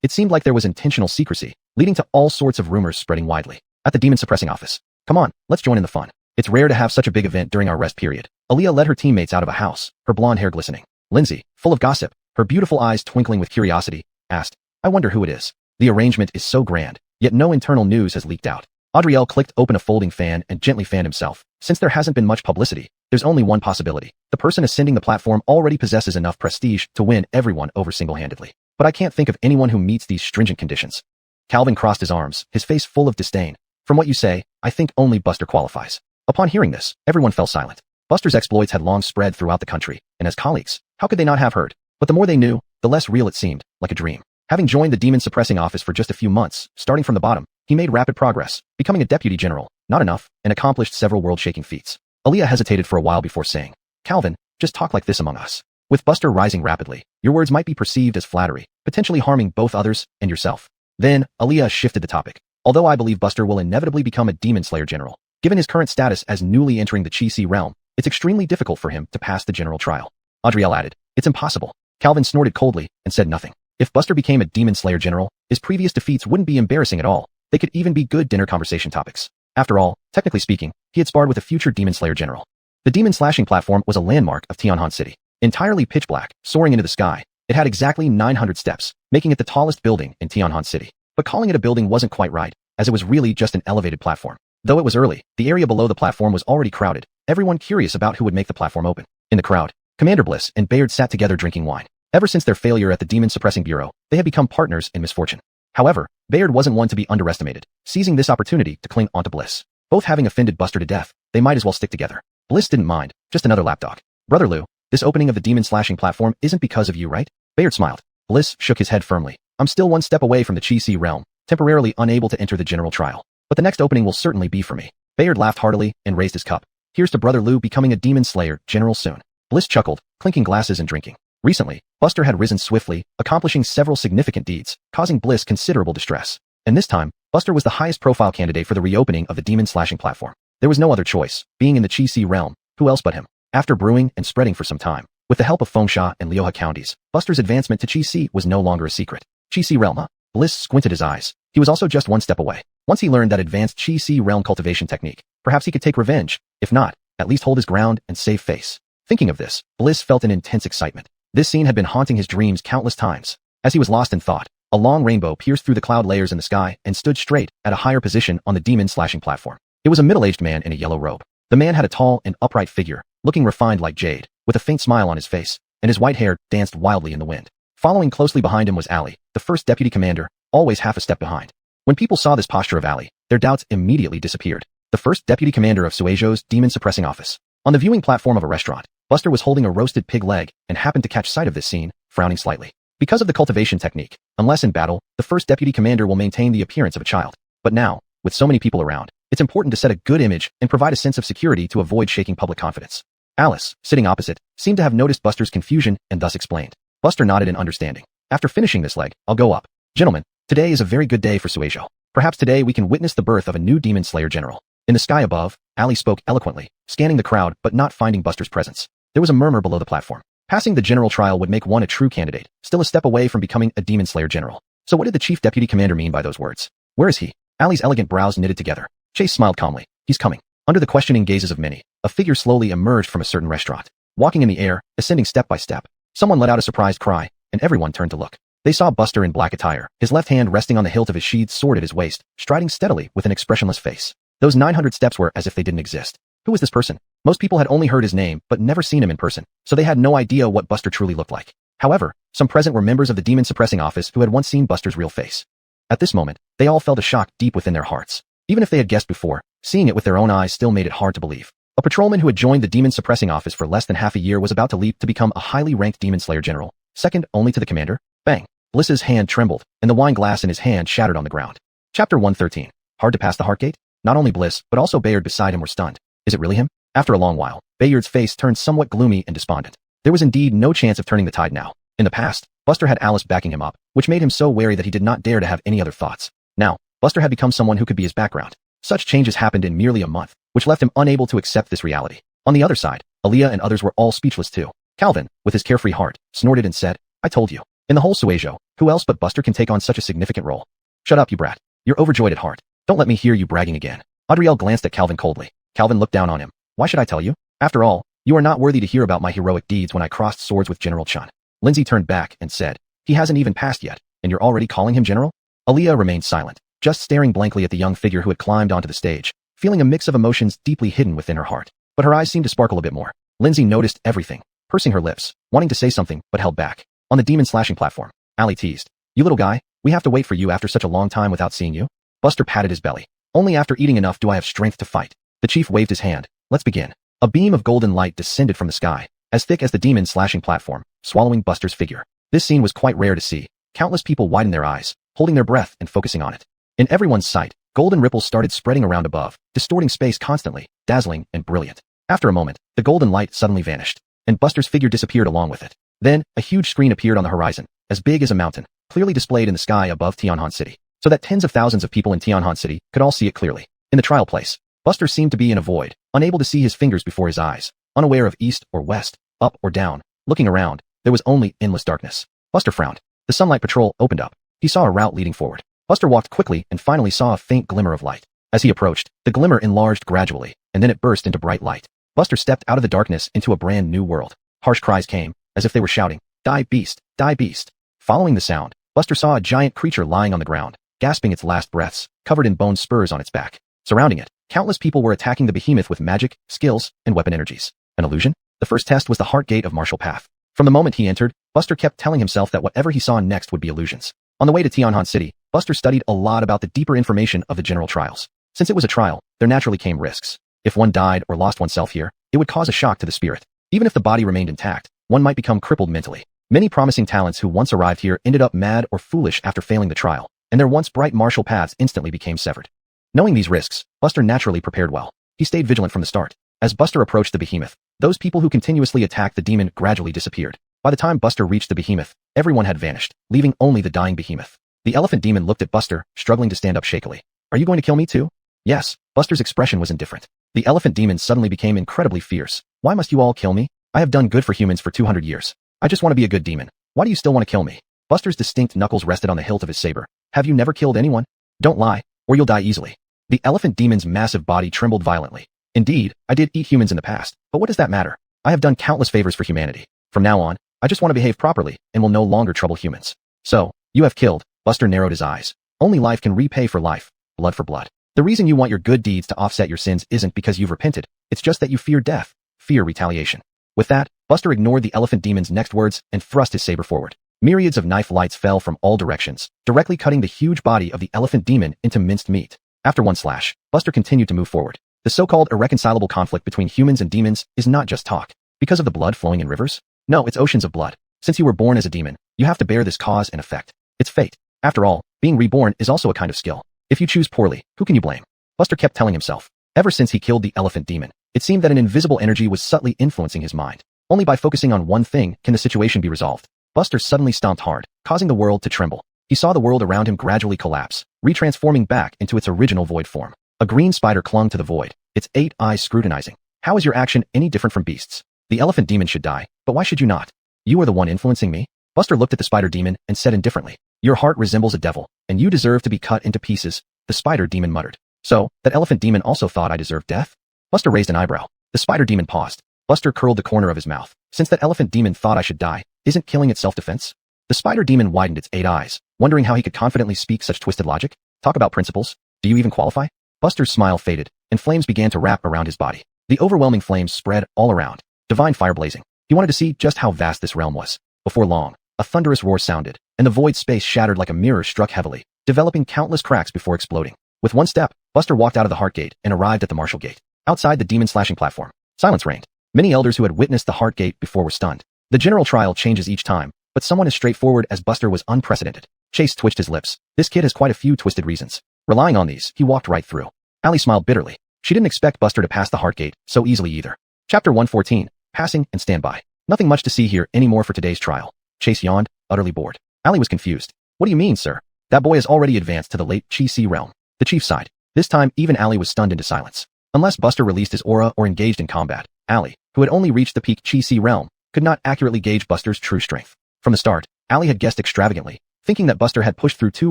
it seemed like there was intentional secrecy, leading to all sorts of rumors spreading widely. At the demon suppressing office, "Come on, let's join in the fun. It's rare to have such a big event during our rest period." Aaliyah led her teammates out of a house, her blonde hair glistening. Lindsay, full of gossip, her beautiful eyes twinkling with curiosity, asked, "I wonder who it is. The arrangement is so grand, yet no internal news has leaked out." Adriel clicked open a folding fan and gently fanned himself. Since there hasn't been much publicity, there's only one possibility. The person ascending the platform already possesses enough prestige to win everyone over single-handedly. But I can't think of anyone who meets these stringent conditions. Calvin crossed his arms, his face full of disdain. "From what you say, I think only Buster qualifies." Upon hearing this, everyone fell silent. Buster's exploits had long spread throughout the country, and as colleagues, how could they not have heard? But the more they knew, the less real it seemed, like a dream. Having joined the demon suppressing office for just a few months, starting from the bottom, he made rapid progress, becoming a deputy general, not enough, and accomplished several world-shaking feats. Aaliyah hesitated for a while before saying, "Calvin, just talk like this among us. With Buster rising rapidly, your words might be perceived as flattery, potentially harming both others and yourself." Then, Aaliyah shifted the topic. "Although I believe Buster will inevitably become a demon slayer general, given his current status as newly entering the Chi-Si realm, it's extremely difficult for him to pass the general trial. Adriel added, it's impossible. Calvin snorted coldly and said nothing. If Buster became a Demon Slayer general, his previous defeats wouldn't be embarrassing at all. They could even be good dinner conversation topics. After all, technically speaking, he had sparred with a future Demon Slayer general. The demon slashing platform was a landmark of Tianhan City. Entirely pitch black, soaring into the sky, it had exactly 900 steps, making it the tallest building in Tianhan City. But calling it a building wasn't quite right, as it was really just an elevated platform. Though it was early, the area below the platform was already crowded, everyone curious about who would make the platform open. In the crowd, Commander Bliss and Bayard sat together drinking wine. Ever since their failure at the Demon Suppressing Bureau, they had become partners in misfortune. However, Bayard wasn't one to be underestimated, seizing this opportunity to cling onto Bliss. Both having offended Buster to death, they might as well stick together. Bliss didn't mind, just another lapdog. Brother Lou, this opening of the demon slashing platform isn't because of you, right? Bayard smiled. Bliss shook his head firmly. I'm still one step away from the Chi Si realm, temporarily unable to enter the general trial. But the next opening will certainly be for me. Bayard laughed heartily and raised his cup. Here's to Brother Lou becoming a Demon Slayer general soon. Bliss chuckled, clinking glasses and drinking. Recently, Buster had risen swiftly, accomplishing several significant deeds, causing Bliss considerable distress. And this time, Buster was the highest profile candidate for the reopening of the demon slashing platform. There was no other choice, being in the Chi Si realm, who else but him? After brewing and spreading for some time, with the help of Fengsha and Liuhe counties, Buster's advancement to Chi Si was no longer a secret. Chi Si realm, huh? Bliss squinted his eyes. He was also just one step away. Once he learned that advanced Chi Si realm cultivation technique, perhaps he could take revenge. If not, at least hold his ground and save face. Thinking of this, Bliss felt an intense excitement. This scene had been haunting his dreams countless times. As he was lost in thought, a long rainbow pierced through the cloud layers in the sky and stood straight at a higher position on the demon slashing platform. It was a middle-aged man in a yellow robe. The man had a tall and upright figure, looking refined like jade, with a faint smile on his face, and his white hair danced wildly in the wind. Following closely behind him was Ali, the first deputy commander, always half a step behind. When people saw this posture of Ali, their doubts immediately disappeared. The first deputy commander of Suizhou's demon suppressing office. On the viewing platform of a restaurant, Buster was holding a roasted pig leg and happened to catch sight of this scene, frowning slightly. Because of the cultivation technique, unless in battle, the first deputy commander will maintain the appearance of a child. But now, with so many people around, it's important to set a good image and provide a sense of security to avoid shaking public confidence. Alice, sitting opposite, seemed to have noticed Buster's confusion and thus explained. Buster nodded in understanding. After finishing this leg, I'll go up. Gentlemen, today is a very good day for Suizhou. Perhaps today we can witness the birth of a new Demon Slayer general. In the sky above, Ali spoke eloquently, scanning the crowd but not finding Buster's presence. There was a murmur below the platform. Passing the general trial would make one a true candidate, still a step away from becoming a Demon Slayer general. So what did the chief deputy commander mean by those words? Where is he? Ali's elegant brows knitted together. Chase smiled calmly. He's coming. Under the questioning gazes of many, a figure slowly emerged from a certain restaurant. Walking in the air, ascending step by step. Someone let out a surprised cry, and everyone turned to look. They saw Buster in black attire, his left hand resting on the hilt of his sheathed sword at his waist, striding steadily with an expressionless face. Those 900 steps were as if they didn't exist. Who was this person? Most people had only heard his name but never seen him in person, so they had no idea what Buster truly looked like. However, some present were members of the Demon Suppressing Office who had once seen Buster's real face. At this moment, they all felt a shock deep within their hearts. Even if they had guessed before, seeing it with their own eyes still made it hard to believe. A patrolman who had joined the Demon Suppressing Office for less than half a year was about to leap to become a highly ranked Demon Slayer general, second only to the commander. Bang! Bliss's hand trembled, and the wine glass in his hand shattered on the ground. Chapter 113. Hard to pass the heart gate? Not only Bliss, but also Bayard beside him were stunned. Is it really him? After a long while, Bayard's face turned somewhat gloomy and despondent. There was indeed no chance of turning the tide now. In the past, Buster had Alice backing him up, which made him so wary that he did not dare to have any other thoughts. Now, Buster had become someone who could be his background. Such changes happened in merely a month, which left him unable to accept this reality. On the other side, Aaliyah and others were all speechless too. Calvin, with his carefree heart, snorted and said, I told you. In the whole Suizhou, who else but Buster can take on such a significant role? Shut up, you brat. You're overjoyed at heart. Don't let me hear you bragging again. Adriel glanced at Calvin coldly. Calvin looked down on him. Why should I tell you? After all, you are not worthy to hear about my heroic deeds when I crossed swords with General Chun. Lindsay turned back and said, he hasn't even passed yet, and you're already calling him general? Aaliyah remained silent, just staring blankly at the young figure who had climbed onto the stage, feeling a mix of emotions deeply hidden within her heart. But her eyes seemed to sparkle a bit more. Lindsay noticed everything, pursing her lips, wanting to say something but held back. On the demon slashing platform, Ali teased, you little guy, we have to wait for you after such a long time without seeing you? Buster patted his belly. Only after eating enough do I have strength to fight. The chief waved his hand. Let's begin. A beam of golden light descended from the sky, as thick as the demon slashing platform, swallowing Buster's figure. This scene was quite rare to see. Countless people widened their eyes, holding their breath and focusing on it. In everyone's sight, golden ripples started spreading around above, distorting space constantly, dazzling and brilliant. After a moment, the golden light suddenly vanished, and Buster's figure disappeared along with it. Then, a huge screen appeared on the horizon, as big as a mountain, clearly displayed in the sky above Tianhan City, so that tens of thousands of people in Tianhan City could all see it clearly. In the trial place, Buster seemed to be in a void, unable to see his fingers before his eyes. unaware of east or west, up or down. Looking around, there was only endless darkness. Buster frowned. The sunlight patrol opened up. He saw a route leading forward. Buster walked quickly and finally saw a faint glimmer of light. As he approached, the glimmer enlarged gradually, and then it burst into bright light. Buster stepped out of the darkness into a brand new world. Harsh cries came, as if they were shouting, "Die beast! Die beast!" Following the sound, Buster saw a giant creature lying on the ground, gasping its last breaths, covered in bone spurs on its back. Surrounding it, countless people were attacking the behemoth with magic, skills, and weapon energies. An illusion? The first test was the heart gate of Martial Path. From the moment he entered, Buster kept telling himself that whatever he saw next would be illusions. On the way to Tianhan City, Buster studied a lot about the deeper information of the general trials. Since it was a trial, there naturally came risks. If one died or lost oneself here, it would cause a shock to the spirit. Even if the body remained intact, one might become crippled mentally. Many promising talents who once arrived here ended up mad or foolish after failing the trial, and their once bright martial paths instantly became severed. Knowing these risks, Buster naturally prepared well. He stayed vigilant from the start. As Buster approached the behemoth, those people who continuously attacked the demon gradually disappeared. By the time Buster reached the behemoth, everyone had vanished, leaving only the dying behemoth. The elephant demon looked at Buster, struggling to stand up shakily. "Are you going to kill me too?" Yes. Buster's expression was indifferent. The elephant demon suddenly became incredibly fierce. "Why must you all kill me? I have done good for humans for 200 years. I just want to be a good demon. Why do you still want to kill me?" Buster's distinct knuckles rested on the hilt of his saber. "Have you never killed anyone? Don't lie, or you'll die easily." The elephant demon's massive body trembled violently. "Indeed, I did eat humans in the past, but what does that matter? I have done countless favors for humanity. From now on, I just want to behave properly and will no longer trouble humans." "So, you have killed." Buster narrowed his eyes. "Only life can repay for life, blood for blood. The reason you want your good deeds to offset your sins isn't because you've repented, it's just that you fear death, fear retaliation." With that, Buster ignored the elephant demon's next words and thrust his saber forward. Myriads of knife lights fell from all directions, directly cutting the huge body of the elephant demon into minced meat. After one slash, Buster continued to move forward. The so-called irreconcilable conflict between humans and demons is not just talk. Because of the blood flowing in rivers? No, it's oceans of blood. Since you were born as a demon, you have to bear this cause and effect. It's fate. After all, being reborn is also a kind of skill. If you choose poorly, who can you blame? Buster kept telling himself. Ever since he killed the elephant demon, it seemed that an invisible energy was subtly influencing his mind. Only by focusing on one thing can the situation be resolved. Buster suddenly stomped hard, causing the world to tremble. He saw the world around him gradually collapse, retransforming back into its original void form. A green spider clung to the void, its 8 eyes scrutinizing. "How is your action any different from beasts? The elephant demon should die, but why should you not? You are the one influencing me?" Buster looked at the spider demon and said indifferently, "Your heart resembles a devil, and you deserve to be cut into pieces," the spider demon muttered. "So, that elephant demon also thought I deserved death?" Buster raised an eyebrow. The spider demon paused. Buster curled the corner of his mouth. "Since that elephant demon thought I should die, isn't killing it self-defense?" The spider demon widened its 8 eyes, wondering how he could confidently speak such twisted logic. "Talk about principles. Do you even qualify?" Buster's smile faded, and flames began to wrap around his body. The overwhelming flames spread all around, divine fire blazing. He wanted to see just how vast this realm was. Before long, a thunderous roar sounded, and the void space shattered like a mirror struck heavily, developing countless cracks before exploding. With one step, Buster walked out of the heart gate and arrived at the martial gate. Outside the demon-slashing platform, silence reigned. Many elders who had witnessed the heart gate before were stunned. The general trial changes each time, but someone as straightforward as Buster was unprecedented. Chase twitched his lips. This kid has quite a few twisted reasons. Relying on these, he walked right through. Allie smiled bitterly. She didn't expect Buster to pass the heart gate so easily either. Chapter 114, Passing and Standby. Nothing much to see here anymore for today's trial. Chase yawned, utterly bored. Allie was confused. "What do you mean, sir? That boy has already advanced to the late Chi Si realm." The chief sighed. This time, even Allie was stunned into silence. Unless Buster released his aura or engaged in combat, Allie, who had only reached the peak Chi Si realm, could not accurately gauge Buster's true strength. From the start, Allie had guessed extravagantly, thinking that Buster had pushed through 2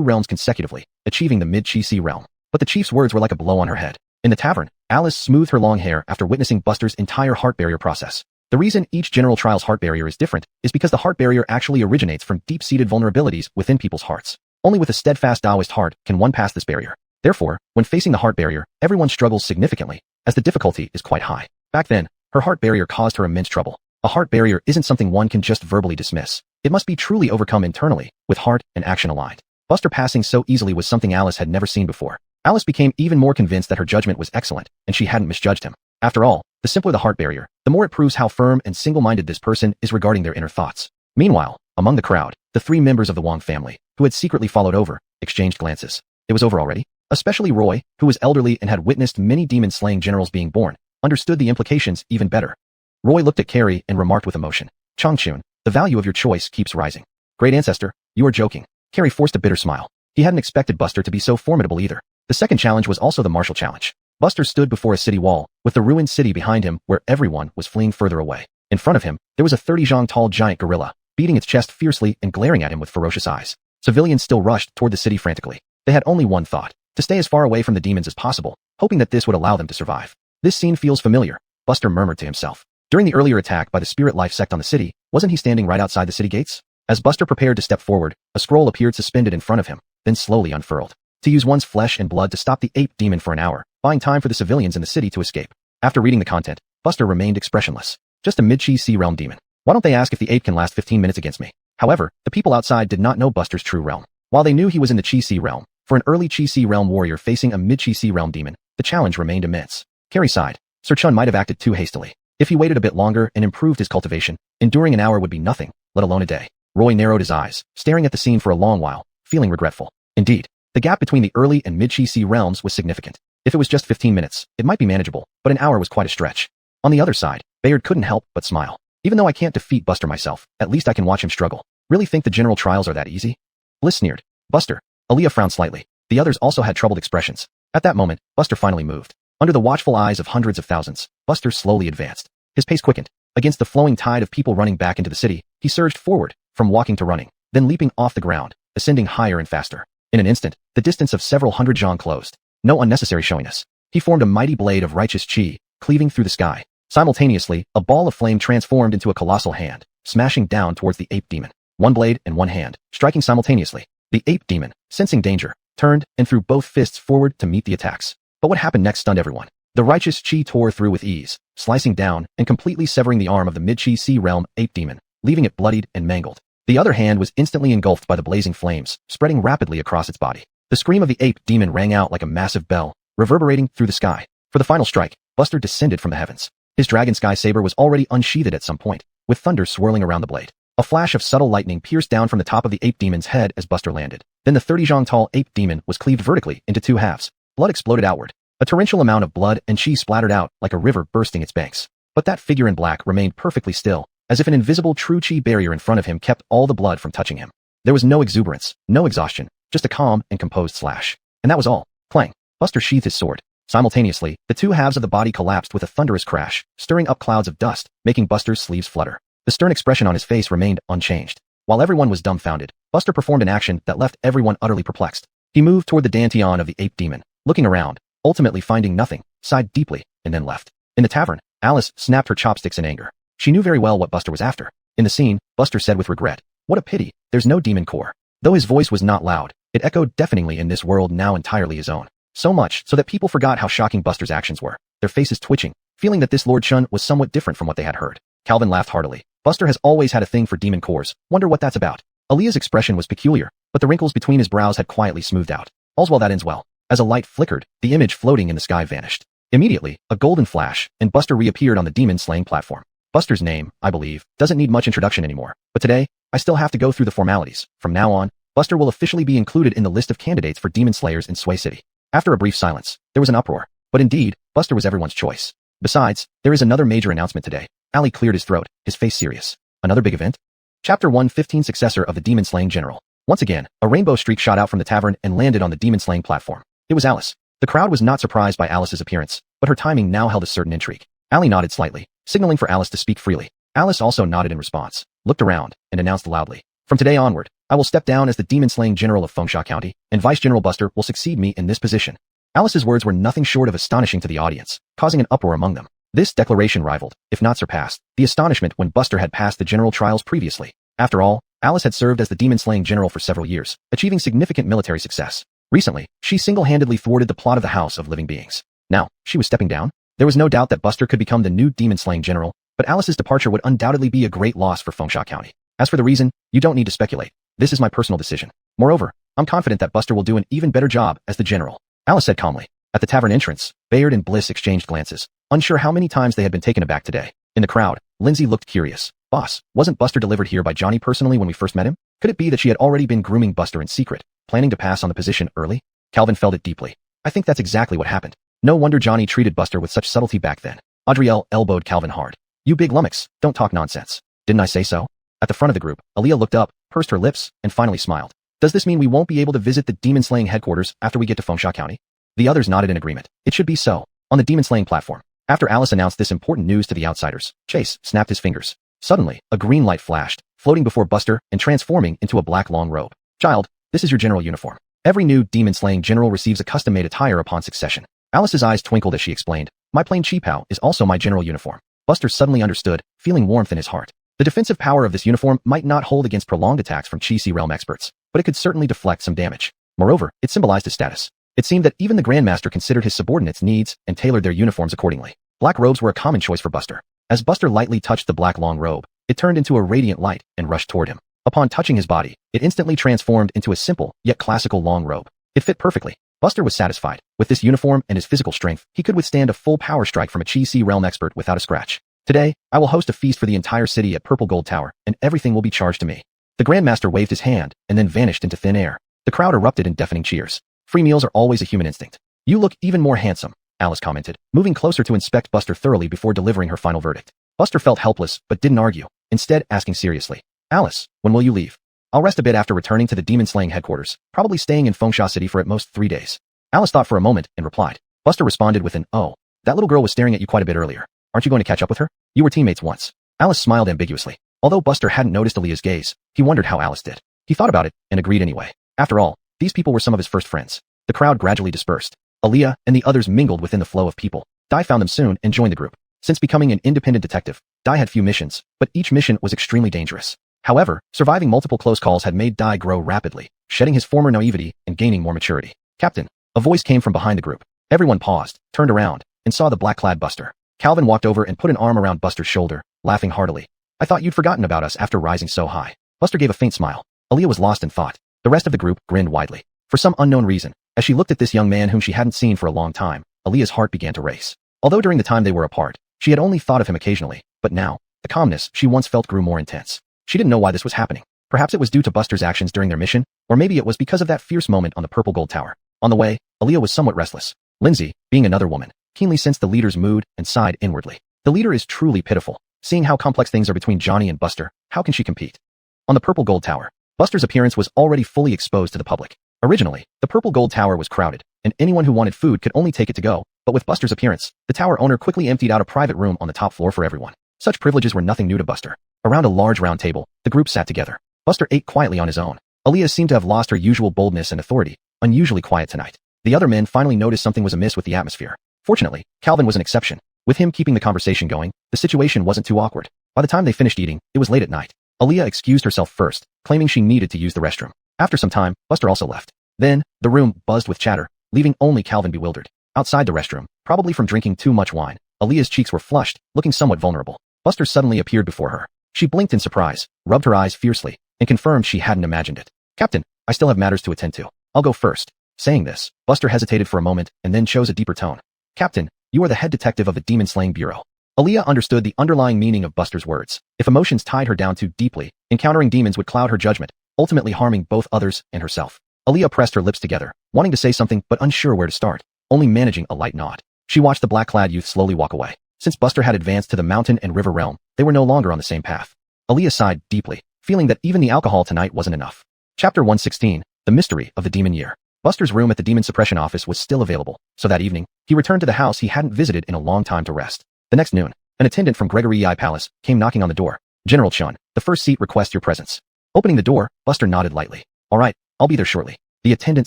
realms consecutively, achieving the mid-Chi Si realm. But the chief's words were like a blow on her head. In the tavern, Alice smoothed her long hair after witnessing Buster's entire heart barrier process. The reason each general trial's heart barrier is different is because the heart barrier actually originates from deep-seated vulnerabilities within people's hearts. Only with a steadfast Taoist heart can one pass this barrier. Therefore, when facing the heart barrier, everyone struggles significantly, as the difficulty is quite high. Back then, her heart barrier caused her immense trouble. A heart barrier isn't something one can just verbally dismiss. It must be truly overcome internally, with heart and action aligned. Buster passing so easily was something Alice had never seen before. Alice became even more convinced that her judgment was excellent, and she hadn't misjudged him. After all, the simpler the heart barrier, the more it proves how firm and single-minded this person is regarding their inner thoughts. Meanwhile, among the crowd, the 3 members of the Wong family, who had secretly followed over, exchanged glances. It was over already? Especially Roy, who was elderly and had witnessed many demon-slaying generals being born, understood the implications even better. Roy looked at Carrie and remarked with emotion, "Changchun, the value of your choice keeps rising." "Great ancestor, you are joking." Carrie forced a bitter smile. He hadn't expected Buster to be so formidable either. The second challenge was also the martial challenge. Buster stood before a city wall, with the ruined city behind him where everyone was fleeing further away. In front of him, there was a 30-zhang-tall giant gorilla, beating its chest fiercely and glaring at him with ferocious eyes. Civilians still rushed toward the city frantically. They had only one thought: to stay as far away from the demons as possible, hoping that this would allow them to survive. This scene feels familiar, Buster murmured to himself. During the earlier attack by the spirit life sect on the city, wasn't he standing right outside the city gates? As Buster prepared to step forward, a scroll appeared suspended in front of him, then slowly unfurled. To use one's flesh and blood to stop the ape demon for an hour, buying time for the civilians in the city to escape. After reading the content, Buster remained expressionless. Just a mid-chi sea realm demon. Why don't they ask if the ape can last 15 minutes against me? However, the people outside did not know Buster's true realm. While they knew he was in the Chi Sea realm, for an early Chi Sea realm warrior facing a mid-Chi Sea realm demon, the challenge remained immense. Carrie sighed. Sir Chun might have acted too hastily. If he waited a bit longer and improved his cultivation, enduring an hour would be nothing, let alone a day. Roy narrowed his eyes, staring at the scene for a long while, feeling regretful. Indeed, the gap between the early and mid-Chi Sea realms was significant. If it was just 15 minutes, it might be manageable, but an hour was quite a stretch. On the other side, Bayard couldn't help but smile. Even though I can't defeat Buster myself, at least I can watch him struggle. Really think the general trials are that easy? Bliss sneered. Buster. Aaliyah frowned slightly. The others also had troubled expressions. At that moment, Buster finally moved. Under the watchful eyes of hundreds of thousands, Buster slowly advanced. His pace quickened. Against the flowing tide of people running back into the city, he surged forward, from walking to running, then leaping off the ground, ascending higher and faster. In an instant, the distance of several hundred zhang closed. No unnecessary showiness. He formed a mighty blade of righteous chi, cleaving through the sky. Simultaneously, a ball of flame transformed into a colossal hand, smashing down towards the ape demon. One blade and one hand, striking simultaneously. The ape demon, sensing danger, turned and threw both fists forward to meet the attacks. But what happened next stunned everyone. The righteous chi tore through with ease, slicing down and completely severing the arm of the mid-Chi Sea realm ape demon, leaving it bloodied and mangled. The other hand was instantly engulfed by the blazing flames, spreading rapidly across its body. The scream of the ape demon rang out like a massive bell, reverberating through the sky. For the final strike, Buster descended from the heavens. His dragon sky saber was already unsheathed at some point, with thunder swirling around the blade. A flash of subtle lightning pierced down from the top of the ape demon's head as Buster landed. Then the 30-zhang-tall ape demon was cleaved vertically into two halves. Blood exploded outward. A torrential amount of blood and chi splattered out like a river bursting its banks. But that figure in black remained perfectly still, as if an invisible true chi barrier in front of him kept all the blood from touching him. There was no exuberance, no exhaustion, just a calm and composed slash. And that was all. Clang. Buster sheathed his sword. Simultaneously, the two halves of the body collapsed with a thunderous crash, stirring up clouds of dust, making Buster's sleeves flutter. The stern expression on his face remained unchanged. While everyone was dumbfounded, Buster performed an action that left everyone utterly perplexed. He moved toward the dantian of the ape demon, looking around, ultimately finding nothing, sighed deeply, and then left. In the tavern, Alice snapped her chopsticks in anger. She knew very well what Buster was after. In the scene, Buster said with regret, "What a pity, there's no demon core." Though his voice was not loud, it echoed deafeningly in this world now entirely his own. So much so that people forgot how shocking Buster's actions were, their faces twitching, feeling that this Lord Chun was somewhat different from what they had heard. Calvin laughed heartily. Buster has always had a thing for demon cores. Wonder what that's about. Aaliyah's expression was peculiar, but the wrinkles between his brows had quietly smoothed out. All's well that ends well. As a light flickered, the image floating in the sky vanished. Immediately, a golden flash, and Buster reappeared on the demon-slaying platform. Buster's name, I believe, doesn't need much introduction anymore, but today, I still have to go through the formalities. From now on, Buster will officially be included in the list of candidates for demon slayers in Sway City. After a brief silence, there was an uproar. But indeed, Buster was everyone's choice. Besides, there is another major announcement today. Ali cleared his throat, his face serious. Another big event? Chapter 115 Successor of the Demon-Slaying General. Once again, a rainbow streak shot out from the tavern and landed on the demon-slaying platform. It was Alice. The crowd was not surprised by Alice's appearance, but her timing now held a certain intrigue. Ali nodded slightly, signaling for Alice to speak freely. Alice also nodded in response, looked around, and announced loudly, "From today onward, I will step down as the demon-slaying general of Fengsha County, and Vice General Buster will succeed me in this position." Alice's words were nothing short of astonishing to the audience, causing an uproar among them. This declaration rivaled, if not surpassed, the astonishment when Buster had passed the general trials previously. After all, Alice had served as the demon-slaying general for several years, achieving significant military success. Recently, she single-handedly thwarted the plot of the House of Living Beings. Now, she was stepping down? There was no doubt that Buster could become the new demon-slaying general, but Alice's departure would undoubtedly be a great loss for Fengsha County. As for the reason, you don't need to speculate. This is my personal decision. Moreover, I'm confident that Buster will do an even better job as the general, Alice said calmly. At the tavern entrance, Bayard and Bliss exchanged glances, unsure how many times they had been taken aback today. In the crowd, Lindsay looked curious. "Boss, wasn't Buster delivered here by Johnny personally when we first met him? Could it be that she had already been grooming Buster in secret, planning to pass on the position early?" Calvin felt it deeply. "I think that's exactly what happened. No wonder Johnny treated Buster with such subtlety back then." Adrielle elbowed Calvin hard. "You big lummox, don't talk nonsense. Didn't I say so?" At the front of the group, Aaliyah looked up, pursed her lips, and finally smiled. "Does this mean we won't be able to visit the demon-slaying headquarters after we get to Fengsha County?" The others nodded in agreement. It should be so. On the demon-slaying platform, after Alice announced this important news to the outsiders, Chase snapped his fingers. Suddenly, a green light flashed, floating before Buster and transforming into a black long robe. Child, this is your general uniform. Every new demon-slaying general receives a custom-made attire upon succession. Alice's eyes twinkled as she explained, my plain cheapao is also my general uniform. Buster suddenly understood, feeling warmth in his heart. The defensive power of this uniform might not hold against prolonged attacks from Chi-Si realm experts, but it could certainly deflect some damage. Moreover, it symbolized his status. It seemed that even the Grandmaster considered his subordinates' needs and tailored their uniforms accordingly. Black robes were a common choice for Buster. As Buster lightly touched the black long robe, it turned into a radiant light and rushed toward him. Upon touching his body, it instantly transformed into a simple, yet classical long robe. It fit perfectly. Buster was satisfied. With this uniform and his physical strength, he could withstand a full power strike from a Chi-Si realm expert without a scratch. Today, I will host a feast for the entire city at Purple Gold Tower, and everything will be charged to me. The Grandmaster waved his hand, and then vanished into thin air. The crowd erupted in deafening cheers. Free meals are always a human instinct. You look even more handsome, Alice commented, moving closer to inspect Buster thoroughly before delivering her final verdict. Buster felt helpless, but didn't argue, instead asking seriously, Alice, when will you leave? I'll rest a bit after returning to the demon-slaying headquarters, probably staying in Fengsha City for at most 3 days. Alice thought for a moment and replied. Buster responded with an, oh, that little girl was staring at you quite a bit earlier. Aren't you going to catch up with her? You were teammates once. Alice smiled ambiguously. Although Buster hadn't noticed Aaliyah's gaze, he wondered how Alice did. He thought about it and agreed anyway. After all, these people were some of his first friends. The crowd gradually dispersed. Aaliyah and the others mingled within the flow of people. Dai found them soon and joined the group. Since becoming an independent detective, Dai had few missions, but each mission was extremely dangerous. However, surviving multiple close calls had made Dai grow rapidly, shedding his former naivety and gaining more maturity. Captain, a voice came from behind the group. Everyone paused, turned around, and saw the black-clad Buster. Calvin walked over and put an arm around Buster's shoulder, laughing heartily. I thought you'd forgotten about us after rising so high. Buster gave a faint smile. Aaliyah was lost in thought. The rest of the group grinned widely. For some unknown reason, as she looked at this young man whom she hadn't seen for a long time, Aaliyah's heart began to race. Although during the time they were apart, she had only thought of him occasionally, but now, the calmness she once felt grew more intense. She didn't know why this was happening. Perhaps it was due to Buster's actions during their mission, or maybe it was because of that fierce moment on the Purple Gold Tower. On the way, Aaliyah was somewhat restless. Lindsay, being another woman, keenly sensed the leader's mood and sighed inwardly. The leader is truly pitiful. Seeing how complex things are between Johnny and Buster, how can she compete? On the Purple Gold Tower, Buster's appearance was already fully exposed to the public. Originally, the Purple Gold Tower was crowded, and anyone who wanted food could only take it to go, but with Buster's appearance, the tower owner quickly emptied out a private room on the top floor for everyone. Such privileges were nothing new to Buster. Around a large round table, the group sat together. Buster ate quietly on his own. Aaliyah seemed to have lost her usual boldness and authority, unusually quiet tonight. The other men finally noticed something was amiss with the atmosphere. Fortunately, Calvin was an exception. With him keeping the conversation going, the situation wasn't too awkward. By the time they finished eating, it was late at night. Aaliyah excused herself first, claiming she needed to use the restroom. After some time, Buster also left. Then, the room buzzed with chatter, leaving only Calvin bewildered. Outside the restroom, probably from drinking too much wine, Aaliyah's cheeks were flushed, looking somewhat vulnerable. Buster suddenly appeared before her. She blinked in surprise, rubbed her eyes fiercely, and confirmed she hadn't imagined it. Captain, I still have matters to attend to. I'll go first. Saying this, Buster hesitated for a moment and then chose a deeper tone. Captain, you are the head detective of the Demon-Slaying Bureau. Aaliyah understood the underlying meaning of Buster's words. If emotions tied her down too deeply, encountering demons would cloud her judgment, ultimately harming both others and herself. Aaliyah pressed her lips together, wanting to say something but unsure where to start, only managing a light nod. She watched the black-clad youth slowly walk away. Since Buster had advanced to the mountain and river realm, they were no longer on the same path. Aaliyah sighed deeply, feeling that even the alcohol tonight wasn't enough. Chapter 116, The Mystery of the Demon Year. Buster's room at the Demon Suppression Office was still available, so that evening, he returned to the house he hadn't visited in a long time to rest. The next noon, an attendant from Gregory Yi Palace came knocking on the door. General Chun, the first seat requests your presence. Opening the door, Buster nodded lightly. All right, I'll be there shortly. The attendant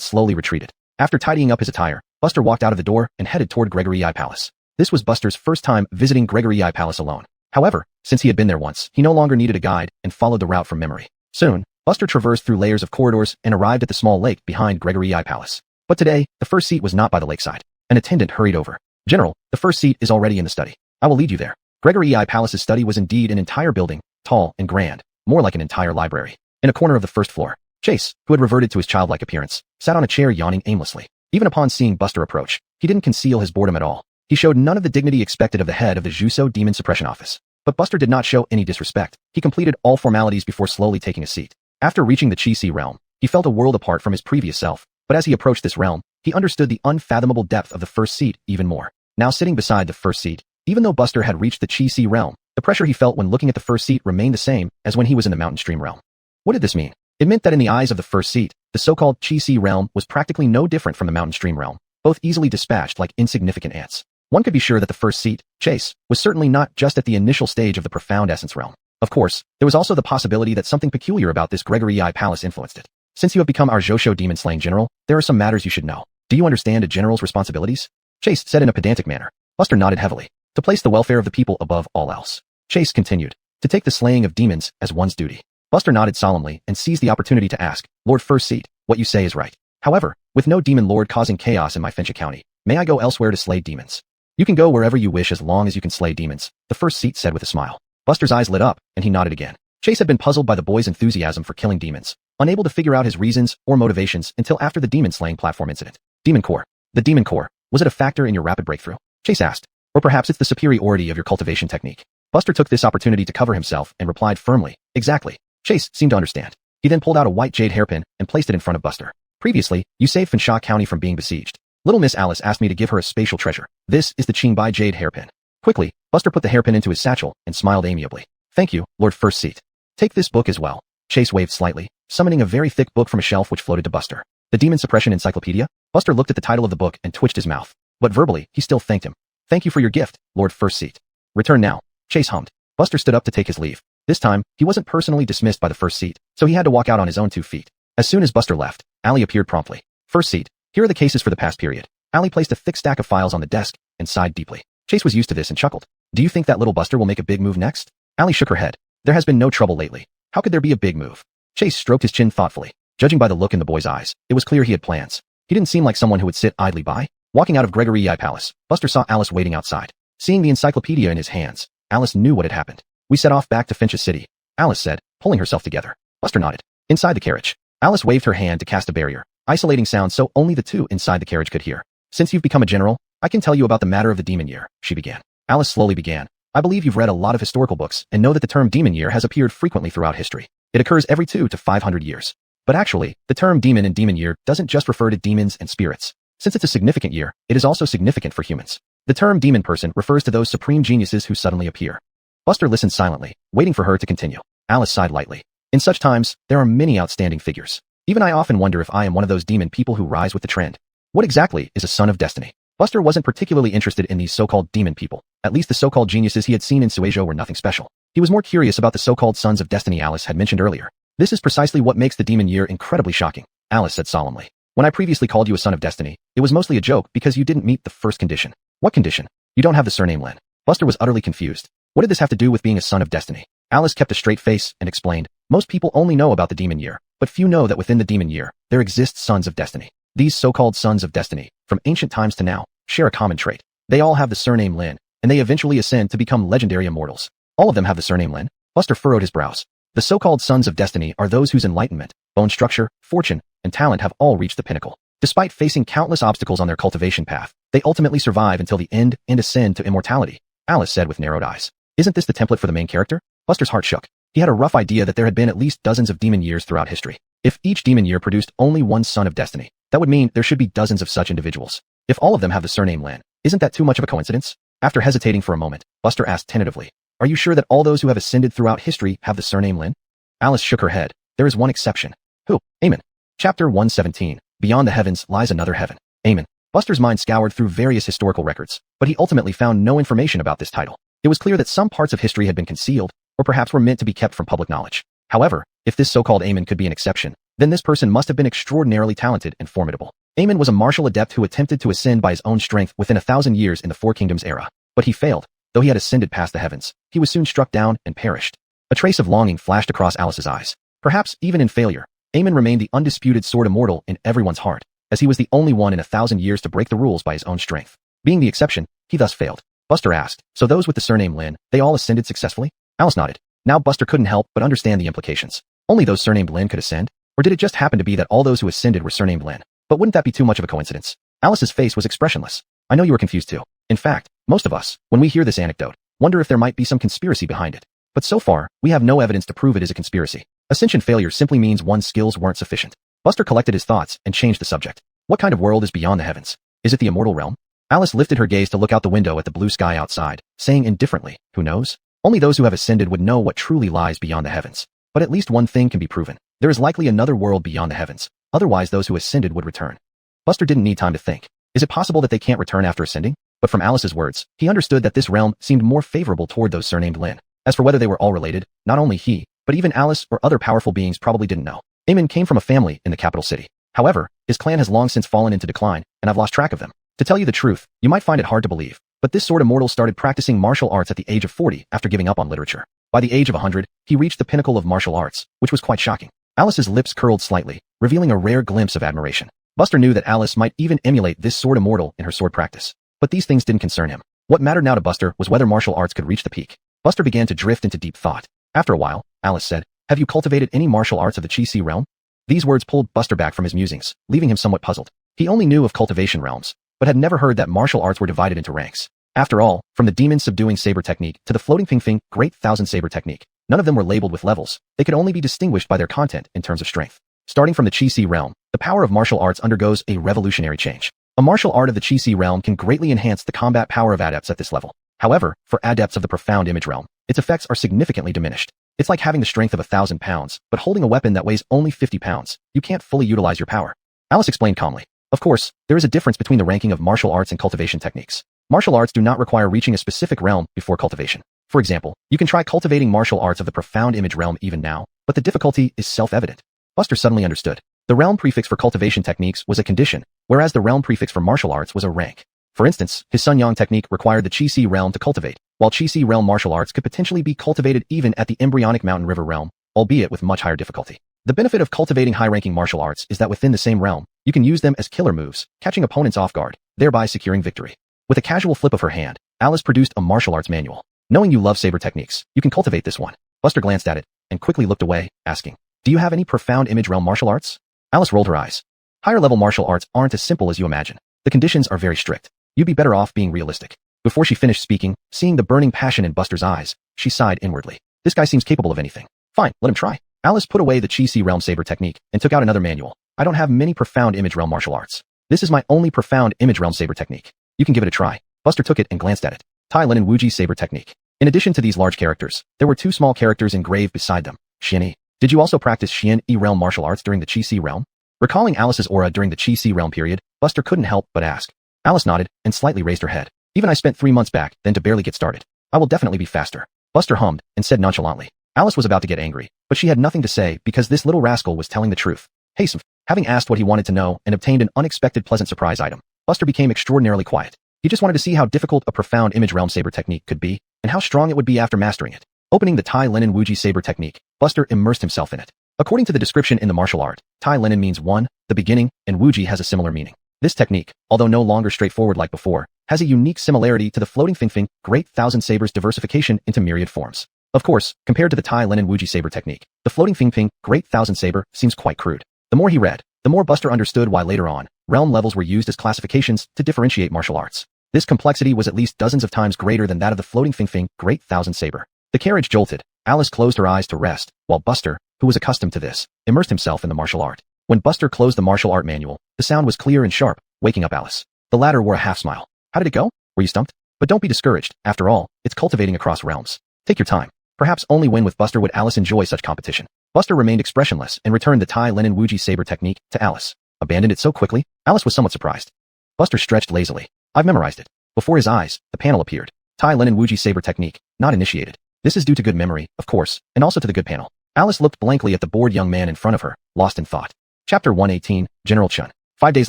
slowly retreated. After tidying up his attire, Buster walked out of the door and headed toward Gregory Yi Palace. This was Buster's first time visiting Gregory Yi Palace alone. However, since he had been there once, he no longer needed a guide and followed the route from memory. Soon, Buster traversed through layers of corridors and arrived at the small lake behind Gregory Yi Palace. But today, the first seat was not by the lakeside. An attendant hurried over. General, the first seat is already in the study. I will lead you there. Gregory Yi Palace's study was indeed an entire building, tall and grand, more like an entire library. In a corner of the first floor, Chase, who had reverted to his childlike appearance, sat on a chair yawning aimlessly. Even upon seeing Buster approach, he didn't conceal his boredom at all. He showed none of the dignity expected of the head of the Juso Demon Suppression Office. But Buster did not show any disrespect. He completed all formalities before slowly taking a seat. After reaching the Chi-Si realm, he felt a world apart from his previous self. But as he approached this realm, he understood the unfathomable depth of the first seat even more. Now sitting beside the first seat, even though Buster had reached the Chi-Si realm, the pressure he felt when looking at the first seat remained the same as when he was in the Mountain Stream realm. What did this mean? It meant that in the eyes of the first seat, the so-called Chi-Si realm was practically no different from the Mountain Stream realm. both easily dispatched like insignificant ants. One could be sure that the first seat, Chase, was certainly not just at the initial stage of the profound essence realm. Of course, there was also the possibility that something peculiar about this Gregory I Palace influenced it. Since you have become our Josho demon-slaying general, there are some matters you should know. Do you understand a general's responsibilities? Chase said in a pedantic manner. Buster nodded heavily. To place the welfare of the people above all else. Chase continued. To take the slaying of demons as one's duty. Buster nodded solemnly and seized the opportunity to ask, Lord First Seat, what you say is right. However, with no demon lord causing chaos in my Fincha County, may I go elsewhere to slay demons? You can go wherever you wish as long as you can slay demons, the First Seat said with a smile. Buster's eyes lit up, and he nodded again. Chase had been puzzled by the boy's enthusiasm for killing demons, unable to figure out his reasons or motivations until after the demon-slaying platform incident. Demon Core. The Demon Core. Was it a factor in your rapid breakthrough? Chase asked. Or perhaps it's the superiority of your cultivation technique. Buster took this opportunity to cover himself and replied firmly, exactly. Chase seemed to understand. He then pulled out a white jade hairpin and placed it in front of Buster. Previously, you saved Fincha County from being besieged. Little Miss Alice asked me to give her a spatial treasure. This is the Qingbai jade hairpin. Quickly, Buster put the hairpin into his satchel and smiled amiably. Thank you, Lord First Seat. Take this book as well. Chase waved slightly, summoning a very thick book from a shelf which floated to Buster. The Demon Suppression Encyclopedia? Buster looked at the title of the book and twitched his mouth. But verbally, he still thanked him. Thank you for your gift, Lord First Seat. Return now. Chase hummed. Buster stood up to take his leave. This time, he wasn't personally dismissed by the First Seat, so he had to walk out on his own 2 feet. As soon as Buster left, Allie appeared promptly. First Seat, here are the cases for the past period. Allie placed a thick stack of files on the desk and sighed deeply. Chase was used to this and chuckled. Do you think that little Buster will make a big move next? Allie shook her head. There has been no trouble lately. How could there be a big move? Chase stroked his chin thoughtfully. Judging by the look in the boy's eyes, it was clear he had plans. He didn't seem like someone who would sit idly by. Walking out of Gregory I Palace, Buster saw Alice waiting outside. Seeing the encyclopedia in his hands, Alice knew what had happened. We set off back to Fincha City, Alice said, pulling herself together. Buster nodded. Inside the carriage, Alice waved her hand to cast a barrier, isolating sound so only the two inside the carriage could hear. Since you've become a general, I can tell you about the matter of the demon year, she began. Alice slowly began. I believe you've read a lot of historical books and know that the term demon year has appeared frequently throughout history. It occurs every 200 to 500 years. But actually, the term demon and demon year doesn't just refer to demons and spirits. Since it's a significant year, it is also significant for humans. The term demon person refers to those supreme geniuses who suddenly appear. Buster listened silently, waiting for her to continue. Alice sighed lightly. In such times, there are many outstanding figures. Even I often wonder if I am one of those demon people who rise with the trend. What exactly is a son of destiny? Buster wasn't particularly interested in these so-called demon people. At least the so-called geniuses he had seen in Suejo were nothing special. He was more curious about the so-called sons of destiny Alice had mentioned earlier. This is precisely what makes the demon year incredibly shocking, Alice said solemnly. When I previously called you a son of destiny, it was mostly a joke because you didn't meet the first condition. What condition? You don't have the surname Lin. Buster was utterly confused. What did this have to do with being a son of destiny? Alice kept a straight face and explained, most people only know about the demon year, but few know that within the demon year, there exist sons of destiny. These so-called sons of destiny, from ancient times to now, share a common trait. They all have the surname Lin, and they eventually ascend to become legendary immortals. All of them have the surname Lin. Buster furrowed his brows. The so-called sons of destiny are those whose enlightenment, bone structure, fortune, and talent have all reached the pinnacle. Despite facing countless obstacles on their cultivation path, they ultimately survive until the end and ascend to immortality, Alice said with narrowed eyes. Isn't this the template for the main character? Buster's heart shook. He had a rough idea that there had been at least dozens of demon years throughout history. If each demon year produced only one son of destiny, that would mean there should be dozens of such individuals. If all of them have the surname Lin, isn't that too much of a coincidence? After hesitating for a moment, Buster asked tentatively, are you sure that all those who have ascended throughout history have the surname Lin? Alice shook her head. There is one exception. Who? Amen. Chapter 117. Beyond the heavens lies another heaven. Amen. Buster's mind scoured through various historical records, but he ultimately found no information about this title. It was clear that some parts of history had been concealed, or perhaps were meant to be kept from public knowledge. However, if this so-called Amen could be an exception, then this person must have been extraordinarily talented and formidable. Amen was a martial adept who attempted to ascend by his own strength within 1,000 years in the Four Kingdoms era. But he failed. Though he had ascended past the heavens, he was soon struck down and perished. A trace of longing flashed across Alice's eyes. Perhaps even in failure, Amen remained the undisputed sword immortal in everyone's heart, as he was the only one in 1,000 years to break the rules by his own strength. Being the exception, he thus failed. Buster asked, so those with the surname Lin, they all ascended successfully? Alice nodded. Now Buster couldn't help but understand the implications. Only those surnamed Lin could ascend? Or did it just happen to be that all those who ascended were surnamed Lin? But wouldn't that be too much of a coincidence? Alice's face was expressionless. I know you were confused too. In fact, most of us, when we hear this anecdote, wonder if there might be some conspiracy behind it. But so far, we have no evidence to prove it is a conspiracy. Ascension failure simply means one's skills weren't sufficient. Buster collected his thoughts and changed the subject. What kind of world is beyond the heavens? Is it the immortal realm? Alice lifted her gaze to look out the window at the blue sky outside, saying indifferently, who knows? Only those who have ascended would know what truly lies beyond the heavens. But at least one thing can be proven. There is likely another world beyond the heavens. Otherwise those who ascended would return. Buster didn't need time to think. Is it possible that they can't return after ascending? But from Alice's words, he understood that this realm seemed more favorable toward those surnamed Lin. As for whether they were all related, not only he, but even Alice or other powerful beings probably didn't know. Eamon came from a family in the capital city. However, his clan has long since fallen into decline, and I've lost track of them. To tell you the truth, you might find it hard to believe, but this sort of mortal started practicing martial arts at the age of 40 after giving up on literature. By the age of 100, he reached the pinnacle of martial arts, which was quite shocking. Alice's lips curled slightly, revealing a rare glimpse of admiration. Buster knew that Alice might even emulate this sort of mortal in her sword practice. But these things didn't concern him. What mattered now to Buster was whether martial arts could reach the peak. Buster began to drift into deep thought. After a while, Alice said, "Have you cultivated any martial arts of the Chi-Si realm?" These words pulled Buster back from his musings, leaving him somewhat puzzled. He only knew of cultivation realms, but had never heard that martial arts were divided into ranks. After all, from the demon subduing saber technique to the floating ping great thousand saber technique, none of them were labeled with levels. They could only be distinguished by their content in terms of strength. Starting from the Chi-Si realm, the power of martial arts undergoes a revolutionary change. A martial art of the Chi-Si realm can greatly enhance the combat power of adepts at this level. However, for adepts of the profound image realm, its effects are significantly diminished. It's like having the strength of 1,000 pounds, but holding a weapon that weighs only 50 pounds. You can't fully utilize your power. Alice explained calmly. Of course, there is a difference between the ranking of martial arts and cultivation techniques. Martial arts do not require reaching a specific realm before cultivation. For example, you can try cultivating martial arts of the profound image realm even now, but the difficulty is self-evident. Buster suddenly understood. The realm prefix for cultivation techniques was a condition, whereas the realm prefix for martial arts was a rank. For instance, his Sun Yang technique required the Chi-Si realm to cultivate, while Chi-Si realm martial arts could potentially be cultivated even at the embryonic Mountain River realm, albeit with much higher difficulty. The benefit of cultivating high-ranking martial arts is that within the same realm, you can use them as killer moves, catching opponents off guard, thereby securing victory. With a casual flip of her hand, Alice produced a martial arts manual. Knowing you love saber techniques, you can cultivate this one. Buster glanced at it and quickly looked away, asking, "Do you have any profound image realm martial arts?" Alice rolled her eyes. Higher-level martial arts aren't as simple as you imagine. The conditions are very strict. You'd be better off being realistic. Before she finished speaking, seeing the burning passion in Buster's eyes, she sighed inwardly. This guy seems capable of anything. Fine, let him try. Alice put away the Chi-Si realm saber technique and took out another manual. I don't have many profound image realm martial arts. This is my only profound image realm saber technique. You can give it a try. Buster took it and glanced at it. Tai Lin and Wuji saber technique. In addition to these large characters, there were two small characters engraved beside them. Xian. Did you also practice Xian realm martial arts during the Chi-Si realm? Recalling Alice's aura during the Chi-Si realm period, Buster couldn't help but ask. Alice nodded and slightly raised her head. Even I spent 3 months back, then to barely get started. I will definitely be faster. Buster hummed and said nonchalantly. Alice was about to get angry, but she had nothing to say because this little rascal was telling the truth. Hey, having asked what he wanted to know and obtained an unexpected pleasant surprise item, Buster became extraordinarily quiet. He just wanted to see how difficult a profound image realm saber technique could be, and how strong it would be after mastering it. Opening the Tai Linen Wuji saber technique, Buster immersed himself in it. According to the description in the martial art, Tai Linen means one, the beginning, and Wuji has a similar meaning. This technique, although no longer straightforward like before, has a unique similarity to the floating Fing great thousand sabers diversification into myriad forms. Of course, compared to the Tai Linen Wuji saber technique, the floating Fing great thousand saber seems quite crude. The more he read, the more Buster understood why later on, realm levels were used as classifications to differentiate martial arts. This complexity was at least dozens of times greater than that of the floating Fing great thousand saber. The carriage jolted. Alice closed her eyes to rest, while Buster, who was accustomed to this, immersed himself in the martial art. When Buster closed the martial art manual, the sound was clear and sharp, waking up Alice. The latter wore a half smile. How did it go? Were you stumped? But don't be discouraged. After all, it's cultivating across realms. Take your time. Perhaps only when with Buster would Alice enjoy such competition. Buster remained expressionless and returned the Tai Linen Wuji saber technique to Alice. Abandoned it so quickly? Alice was somewhat surprised. Buster stretched lazily. I've memorized it. Before his eyes, the panel appeared. Tai Linen Wuji saber technique, not initiated. This is due to good memory, of course, and also to the good panel. Alice looked blankly at the bored young man in front of her, lost in thought. Chapter 118, General Chun. 5 days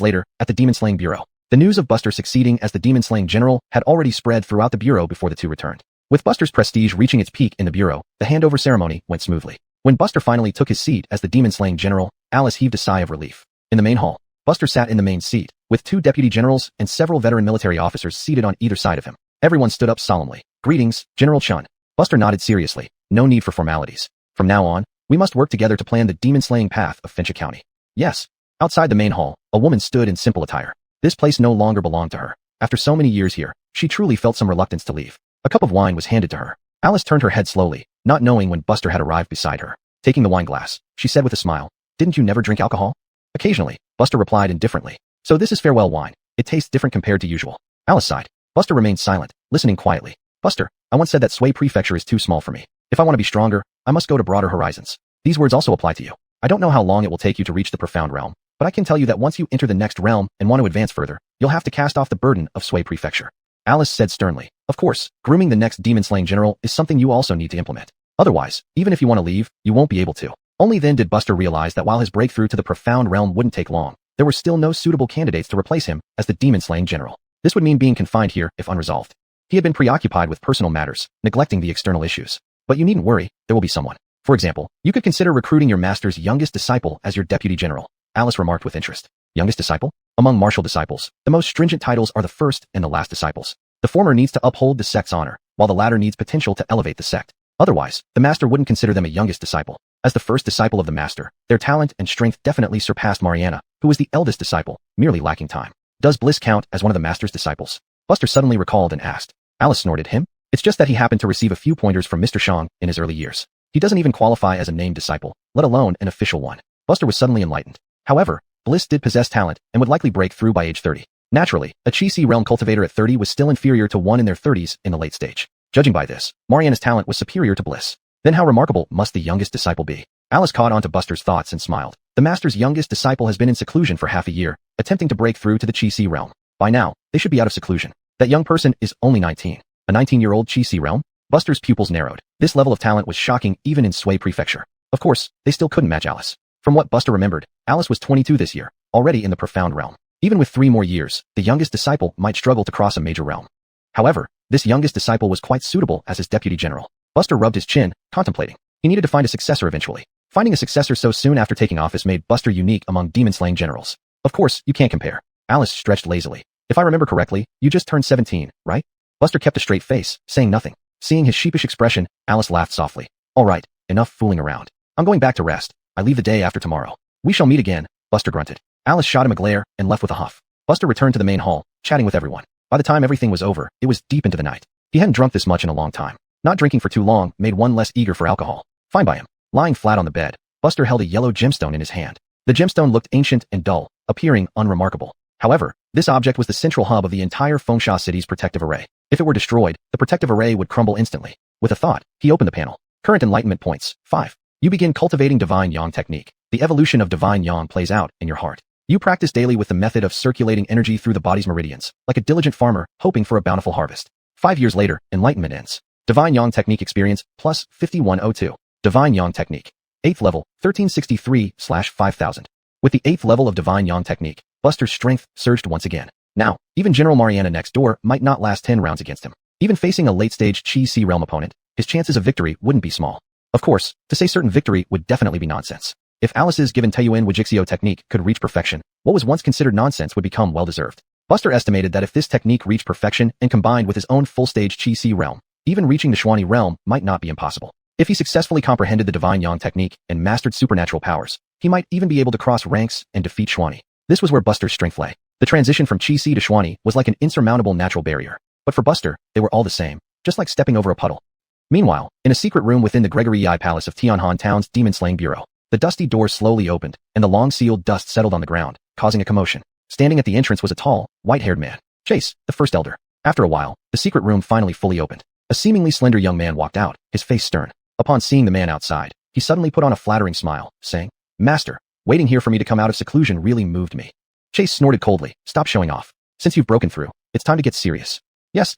later, at the Demon-Slaying Bureau. The news of Buster succeeding as the Demon-Slaying General had already spread throughout the Bureau before the two returned. With Buster's prestige reaching its peak in the Bureau, the handover ceremony went smoothly. When Buster finally took his seat as the Demon-Slaying General, Alice heaved a sigh of relief. In the main hall, Buster sat in the main seat, with 2 deputy generals and several veteran military officers seated on either side of him. Everyone stood up solemnly. Greetings, General Chun. Buster nodded seriously. No need for formalities. From now on, we must work together to plan the demon-slaying path of Fincha County. Yes. Outside the main hall, a woman stood in simple attire. This place no longer belonged to her. After so many years here, she truly felt some reluctance to leave. A cup of wine was handed to her. Alice turned her head slowly, not knowing when Buster had arrived beside her. Taking the wine glass, she said with a smile, "Didn't you never drink alcohol?" "Occasionally," Buster replied indifferently. "So this is farewell wine. It tastes different compared to usual." Alice sighed. Buster remained silent, listening quietly. "Buster, I once said that Sui Prefecture is too small for me. If I want to be stronger, I must go to broader horizons. These words also apply to you. I don't know how long it will take you to reach the profound realm, but I can tell you that once you enter the next realm and want to advance further, you'll have to cast off the burden of Sui Prefecture. Alice said sternly. Of course, grooming the next demon-slaying general is something you also need to implement. Otherwise, even if you want to leave, you won't be able to. Only then did Buster realize that while his breakthrough to the profound realm wouldn't take long, there were still no suitable candidates to replace him as the demon-slaying general. This would mean being confined here if unresolved. He had been preoccupied with personal matters, neglecting the external issues. But you needn't worry, there will be someone. For example, you could consider recruiting your master's youngest disciple as your deputy general, Alice remarked with interest. Youngest disciple? Among martial disciples, the most stringent titles are the first and the last disciples. The former needs to uphold the sect's honor, while the latter needs potential to elevate the sect. Otherwise, the master wouldn't consider them a youngest disciple. As the first disciple of the master, their talent and strength definitely surpassed Mariana, who was the eldest disciple, merely lacking time. Does Bliss count as one of the master's disciples? Buster suddenly recalled and asked. Alice snorted. Him? It's just that he happened to receive a few pointers from Mr. Shang in his early years. He doesn't even qualify as a named disciple, let alone an official one. Buster was suddenly enlightened. However, Bliss did possess talent and would likely break through by age 30. Naturally, a Chi-Si realm cultivator at 30 was still inferior to one in their 30s in the late stage. Judging by this, Mariana's talent was superior to Bliss. Then how remarkable must the youngest disciple be? Alice caught on to Buster's thoughts and smiled. The master's youngest disciple has been in seclusion for half a year, attempting to break through to the Chi-Si realm. By now, they should be out of seclusion. That young person is only 19. A 19-year-old Chi-Si realm? Buster's pupils narrowed. This level of talent was shocking even in Sui Prefecture. Of course, they still couldn't match Alice. From what Buster remembered, Alice was 22 this year, already in the profound realm. Even with 3 more years, the youngest disciple might struggle to cross a major realm. However, this youngest disciple was quite suitable as his deputy general. Buster rubbed his chin, contemplating. He needed to find a successor eventually. Finding a successor so soon after taking office made Buster unique among demon-slaying generals. Of course, you can't compare. Alice stretched lazily. If I remember correctly, you just turned 17, right? Buster kept a straight face, saying nothing. Seeing his sheepish expression, Alice laughed softly. All right, enough fooling around. I'm going back to rest. I leave the day after tomorrow. We shall meet again, Buster grunted. Alice shot him a glare and left with a huff. Buster returned to the main hall, chatting with everyone. By the time everything was over, it was deep into the night. He hadn't drunk this much in a long time. Not drinking for too long made one less eager for alcohol. Fine by him. Lying flat on the bed, Buster held a yellow gemstone in his hand. The gemstone looked ancient and dull, appearing unremarkable. However, this object was the central hub of the entire Fengsha city's protective array. If it were destroyed, the protective array would crumble instantly. With a thought, he opened the panel. Current enlightenment points. 5. You begin cultivating Divine Yang technique. The evolution of Divine Yang plays out in your heart. You practice daily with the method of circulating energy through the body's meridians, like a diligent farmer hoping for a bountiful harvest. 5 years later, enlightenment ends. Divine Yang technique experience plus 5102. Divine Yang technique. 8th level, 1363/5000. With the 8th level of Divine Yang technique, Buster's strength surged once again. Now, even General Mariana next door might not last 10 rounds against him. Even facing a late-stage Chi-Si realm opponent, his chances of victory wouldn't be small. Of course, to say certain victory would definitely be nonsense. If Alice's given Taiyuan Wujixio technique could reach perfection, what was once considered nonsense would become well-deserved. Buster estimated that if this technique reached perfection and combined with his own full-stage Chi-Si realm, even reaching the Xuani realm might not be impossible. If he successfully comprehended the Divine Yang technique and mastered supernatural powers, he might even be able to cross ranks and defeat Xuani. This was where Buster's strength lay. The transition from Chi-Si to Xuani was like an insurmountable natural barrier. But for Buster, they were all the same, just like stepping over a puddle. Meanwhile, in a secret room within the Gregory Yi Palace of Tianhan Town's demon-slaying bureau, the dusty door slowly opened, and the long-sealed dust settled on the ground, causing a commotion. Standing at the entrance was a tall, white-haired man. Chase, the first elder. After a while, the secret room finally fully opened. A seemingly slender young man walked out, his face stern. Upon seeing the man outside, he suddenly put on a flattering smile, saying, "Master, waiting here for me to come out of seclusion really moved me." Chase snorted coldly. "Stop showing off. Since you've broken through, it's time to get serious." Yes.